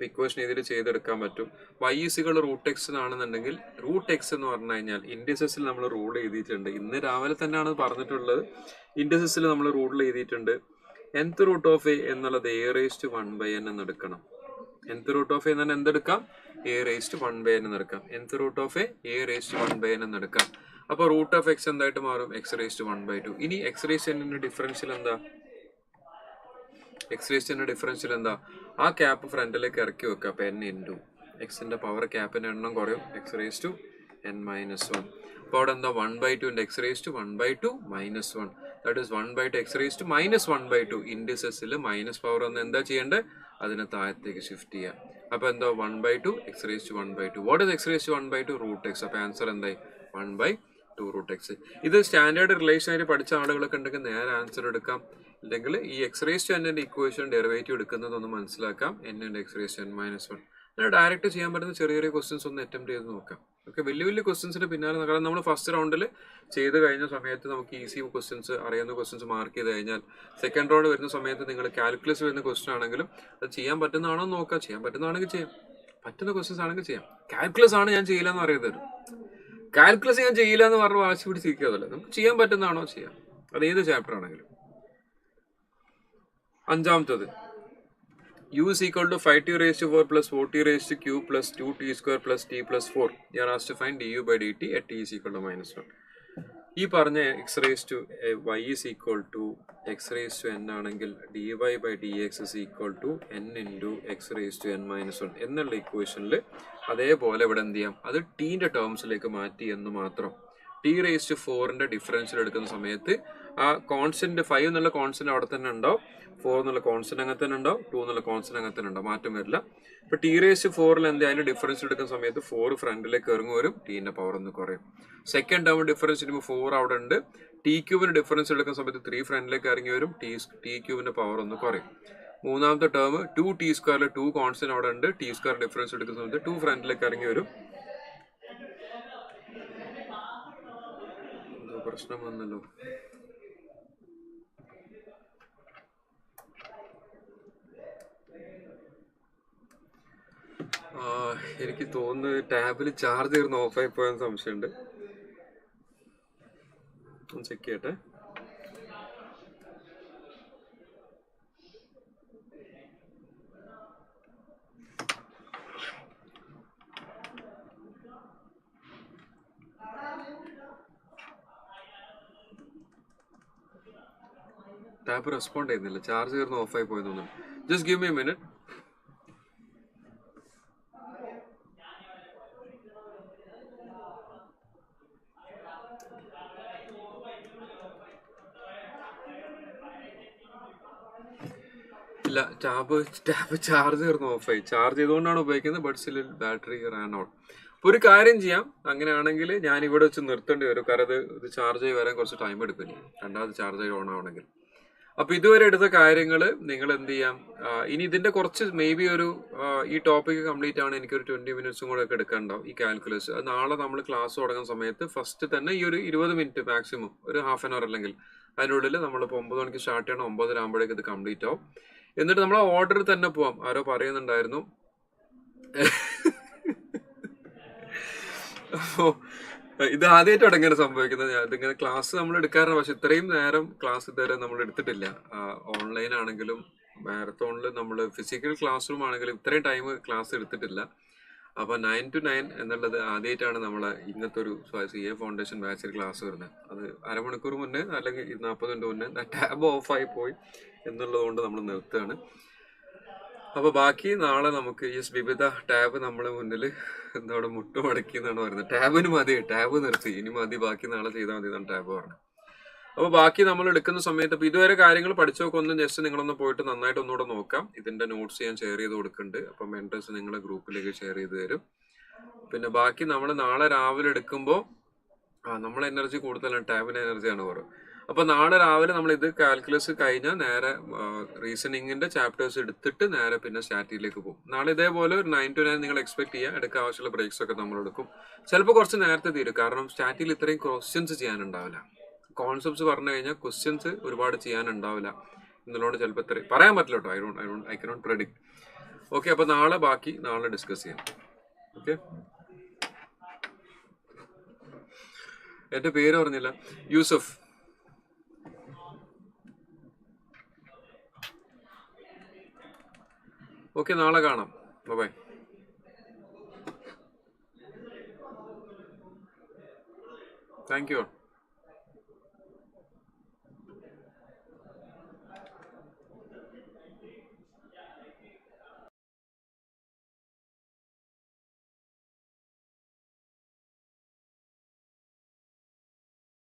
ഇക്വേഷൻ എഴുതിയിട്ട് ചെയ്തെടുക്കാൻ പറ്റും. y ഈസികൾ root X എന്നാണെന്നുണ്ടെങ്കിൽ root x എന്ന് പറഞ്ഞു കഴിഞ്ഞാൽ ഇൻഡിസസിൽ നമ്മൾ റൂൾ എഴുതിയിട്ടുണ്ട്. ഇന്ന് രാവിലെ തന്നെയാണ് പറഞ്ഞിട്ടുള്ളത്. ഇൻഡിസസിൽ നമ്മൾ റൂൾ എഴുതിയിട്ടുണ്ട്. nth റൂട്ട് ഓഫ് എ എന്നുള്ളത് a⁻1/n എന്ന് എടുക്കണം. nth റൂട്ട് ഓഫ് എ എന്ന് എന്തെടുക്കാം? a⁻1/n എന്ന് എടുക്കാം. nth root of A a⁻1/n എന്ന് എടുക്കാം. അപ്പോൾ റൂട്ട് ഓഫ് എക്സ് എന്തായിട്ട് മാറും? x⁻1/2. ഇനി x⁻n ഡിഫറൻഷ്യൽ എന്താ? x⁻n ഡിഫറൻഷ്യൽ എന്താ? ആ ക്യാപ്പ് ഫ്രണ്ടിലേക്ക് ഇറക്കി വെക്കുക. അപ്പം n ഇൻറ്റു എക്സിന്റെ പവർ ക്യാപ്പിന്റെ എണ്ണം കുറയും. x⁻n-1. അപ്പോൾ അവിടെ എന്താ? 1/2 into x⁻1/2 -1. That is 1/2 x⁻−1/2. ഇൻഡിസസിൽ മൈനസ് പവർ ഒന്ന് എന്താ ചെയ്യേണ്ടത്? അതിനെ താഴത്തേക്ക് ഷിഫ്റ്റ് ചെയ്യാം. അപ്പോൾ എന്താ? 1/2 x⁻1/2. What is x⁻1/2? Root x. അപ്പോൾ ആൻസർ എന്തായി? 1/2 റൂട്ട് എക്സ്. ഇത് സ്റ്റാൻഡേർഡ് റിലേഷനായിട്ട് പഠിച്ച ആളുകളൊക്കെ ഉണ്ടെങ്കിൽ നേരെ ആൻസർ എടുക്കാം. അല്ലെങ്കിൽ ഈ x⁻n ഇക്വേഷൻ ഡെറിവേറ്റീവ് എടുക്കുന്നതൊന്ന് മനസ്സിലാക്കാം. n into x⁻n-1. അങ്ങനെ ഡയറക്റ്റ് ചെയ്യാൻ പറ്റുന്ന ചെറിയ ചെറിയ ക്വസ്റ്റ്യൻസ് ഒന്ന് അറ്റംപ്റ്റ് ചെയ്ത് നോക്കാം. ഓക്കെ, വലിയ വലിയ ക്വസ്റ്റ്യൻസിന് പിന്നാലെ കാരണം നമ്മൾ ഫസ്റ്റ് റൗണ്ടിൽ ചെയ്ത് കഴിഞ്ഞ സമയത്ത് നമുക്ക് ഈസി ക്വസ്റ്റ്യൻസ്, അറിയുന്ന ക്വസ്റ്റ്യൻസ് മാർക്ക് ചെയ്ത് കഴിഞ്ഞാൽ സെക്കൻഡ് റൗണ്ട് വരുന്ന സമയത്ത് നിങ്ങൾ കാൽക്കുലസ് വരുന്ന ക്വസ്റ്റ്യൻ ആണെങ്കിലും അത് ചെയ്യാൻ പറ്റുന്നതാണോ നോക്കാം. ചെയ്യാൻ പറ്റുന്നതാണെങ്കിൽ ചെയ്യാം, പറ്റുന്ന ക്വസ്റ്റ്യൻസ് ആണെങ്കിൽ ചെയ്യാം. കാൽക്കുലസ് ആണ് ഞാൻ ചെയ്യില്ല എന്ന് പറയുന്നത്. കാൽക്കുലസ് ഞാൻ ചെയ്യില്ല എന്ന് പറഞ്ഞ് വാശി പിടിച്ചിരിക്കാതല്ല. നമുക്ക് ചെയ്യാൻ പറ്റുന്നതാണോ ചെയ്യാം. അത് ഏത് ചാപ്റ്റർ ആണെങ്കിലും. അഞ്ചാമത്തത് u is equal to 5t⁴ plus 4t³ plus 2t² plus t plus 4. You are asked to find du by dt at t is equal to -1. ഈ പറഞ്ഞ y is equal to x⁻n ആണെങ്കിൽ dy by dx is equal to n into x⁻n-1 എന്നുള്ള ഇക്വേഷനിൽ അതേപോലെ ഇവിടെ എന്ത് ചെയ്യാം? അത് ടീൻ്റെ ടേംസിലേക്ക് മാറ്റി എന്ന് മാത്രം. t⁴ ഡിഫറൻഷ്യൽ എടുക്കുന്ന സമയത്ത് ആ കോൺസ്റ്റന്റ് 5 എന്നുള്ള കോൺസ്റ്റന്റ് അവിടെ തന്നെ ഉണ്ടാവും. 4 എന്നുള്ള കോൺസ്റ്റന്റ് അങ്ങനെ തന്നെ ഉണ്ടാവും. 2 എന്നുള്ള കോൺസ്റ്റന്റ് അങ്ങനെ തന്നെ ഉണ്ടാവും. മാറ്റം വരില്ല. ഇപ്പൊ t⁴ എന്ത് അതിന്റെ ഡിഫറൻസ് എടുക്കുന്ന സമയത്ത് 4 ഫ്രണ്ടിലേക്ക് ഇറങ്ങി വരും. ടീന്റെ പവർ ഒന്ന് കുറയും. സെക്കൻഡ് ടേം ഡിഫറൻസ് ചെയ്യുമ്പോൾ 4 അവിടെ ഉണ്ട്. t³ ഡിഫറൻസ് എടുക്കുന്ന സമയത്ത് 3 ഫ്രണ്ടിലേക്ക് ഇറങ്ങി വരും. t³ പവർ ഒന്ന് കുറയും. മൂന്നാമത്തെ ടേം 2t² 2 കോൺസ്റ്റന്റ് അവിടെ ഉണ്ട്. t² ഡിഫറൻസ് എടുക്കുന്ന സമയത്ത് 2 ഫ്രണ്ടിലേക്ക് ഇറങ്ങി വരും. പ്രശ്നം വന്നല്ലോ. എനിക്ക് തോന്നുന്നു ടാബിൽ ചാർജ് തീർന്ന് ഓഫായി പോയാൻ സംശയമുണ്ട്. ഒന്ന് ചെക്ക് ചെയ്യട്ടെ. ടാബ് റെസ്പോണ്ട് ചെയ്യുന്നില്ല. ചാർജ് തീർന്ന് ഓഫായി പോയി തോന്നുന്നു. Just give me A minute. ഇല്ല, ടാബ് ചാർജ് തീർന്നു, ഓഫായി. ചാർജ് ചെയ്തുകൊണ്ടാണ് ഉപയോഗിക്കുന്നത്, but still battery Rann out. അപ്പൊ ഒരു കാര്യം ചെയ്യാം, അങ്ങനെയാണെങ്കിൽ ഞാൻ ഇവിടെ വെച്ച് നിർത്തേണ്ടി വരും, കാരണം ഇത് ചാർജ് ചെയ്ത് വരാൻ കുറച്ച് ടൈം എടുക്കില്ല, രണ്ടാമത് ചാർജ് ചെയ്ത് ഓൺ ആവണമെങ്കിൽ. അപ്പൊ ഇതുവരെ എടുത്ത കാര്യങ്ങൾ നിങ്ങൾ എന്ത് ചെയ്യാം, ഇനി ഇതിന്റെ കുറച്ച് മേ ബി ഒരു ഈ ടോപ്പിക് കംപ്ലീറ്റ് ആണ് എനിക്കൊരു 20 മിനിറ്റ്സും കൂടെ ഒക്കെ എടുക്കാനുണ്ടാവും ഈ കാൽക്കുലസ്. അത് നാളെ നമ്മൾ ക്ലാസ് തുടങ്ങുന്ന സമയത്ത് ഫസ്റ്റ് തന്നെ ഈ ഒരു 20 മിനിറ്റ് മാക്സിമം, ഒരു ഹാഫ് ആൻ അവർ അല്ലെങ്കിൽ അതിനുള്ളിൽ നമ്മളിപ്പോൾ 9 മണിക്ക് സ്റ്റാർട്ട് ചെയ്യണം, 9:30 ആകുമ്പോഴേക്ക് ഇത് കംപ്ലീറ്റ് ആവും. എന്നിട്ട് നമ്മൾ ഓർഡർ തന്നെ പോവാം. ആരോ പറയുന്നുണ്ടായിരുന്നു. അപ്പോ ഇത് ആദ്യമായിട്ടാണ് ഇങ്ങനെ സംഭവിക്കുന്നത്. ഇതിങ്ങനെ ക്ലാസ് നമ്മൾ എടുക്കാറുണ്ട്, പക്ഷെ ഇത്രയും നേരം ക്ലാസ് ഇതുവരെ നമ്മൾ എടുത്തിട്ടില്ല. ഓൺലൈൻ ആണെങ്കിലും മാരത്തോണിൽ നമ്മൾ ഫിസിക്കൽ ക്ലാസ് റൂം ആണെങ്കിലും ഇത്രയും ടൈം ക്ലാസ് എടുത്തിട്ടില്ല. അപ്പൊ 9 to 9 എന്നുള്ളത് ആദ്യമായിട്ടാണ് നമ്മളെ ഇങ്ങനത്തെ ഒരു CA ഫൗണ്ടേഷൻ ബാച്ചിൽ ക്ലാസ് വരുന്നത്. അത് അരമണിക്കൂർ മുന്നേ അല്ലെങ്കിൽ 40 മിനിറ്റ് മുന്നേ ടാബ് ഓഫായി പോയി എന്നുള്ളത് കൊണ്ട് നമ്മൾ നിർത്തുകയാണ്. അപ്പൊ ബാക്കി നാളെ നമുക്ക് ഈ വിവിധ ടാബ് നമ്മളെ മുന്നിൽ എന്താണ് മുട്ടുമടക്കി എന്നാണ് പറയുന്നത്. ടാബിന് മതി, ടാബ് നിർത്തി, ഇനി മതി, ബാക്കി നാളെ ചെയ്താൽ മതി എന്നാണ് ടാബ് പറഞ്ഞത്. അപ്പൊ ബാക്കി നമ്മൾ എടുക്കുന്ന സമയത്ത് ഇപ്പൊ ഇതുവരെ കാര്യങ്ങൾ പഠിച്ചൊക്കെ ഒന്ന് ജസ്റ്റ് നിങ്ങളൊന്ന് പോയിട്ട് നന്നായിട്ട് ഒന്നുകൂടെ നോക്കാം. ഇതിന്റെ നോട്ട്സ് ഞാൻ ഷെയർ ചെയ്ത് കൊടുക്കുന്നുണ്ട്. അപ്പൊ മെന്റേഴ്സ് നിങ്ങളെ ഗ്രൂപ്പിലേക്ക് ഷെയർ ചെയ്ത് തരും. പിന്നെ ബാക്കി നമ്മൾ നാളെ രാവിലെ എടുക്കുമ്പോൾ നമ്മളെ എനർജി കൂടുതലാണ്, ടാബിന്റെ എനർജിയാണ് കുറവ്. അപ്പൊ നാളെ രാവിലെ നമ്മൾ ഇത് കാൽക്കുലസ് കഴിഞ്ഞാൽ നേരെ റീസണിങ്ങിന്റെ ചാപ്റ്റേഴ്സ് എടുത്തിട്ട് നേരെ പിന്നെ സ്റ്റാറ്റിയിലേക്ക് പോകും. നാളെ ഇതേപോലെ ഒരു 9 to 9 നിങ്ങൾ എക്സ്പെക്ട് ചെയ്യുക. എടുക്കാൻ ആവശ്യമുള്ള ബ്രേക്സ് ഒക്കെ നമ്മൾ എടുക്കും. ചിലപ്പോൾ കുറച്ച് നേരത്തെ തീരും, കാരണം സ്റ്റാറ്റിൽ ഇത്രയും ക്വസ്റ്റ്യൻസ് ചെയ്യാനുണ്ടാവില്ല. കോൺസെപ്റ്റ്സ് പറഞ്ഞു കഴിഞ്ഞാൽ ക്വസ്റ്റ്യൻസ് ഒരുപാട് ചെയ്യാനുണ്ടാവില്ല എന്നുള്ളതുകൊണ്ട് ചിലപ്പോൾ ഇത്രയും പറയാൻ പറ്റില്ല കേട്ടോ. I cannot predict. ഓക്കെ, അപ്പൊ നാളെ ബാക്കി നാളെ ഡിസ്കസ് ചെയ്യാം. ഓക്കെ, എന്റെ പേര് പറഞ്ഞില്ല, യൂസഫ്. ഓക്കെ, നാളെ കാണാം. ബൈ. Thank you.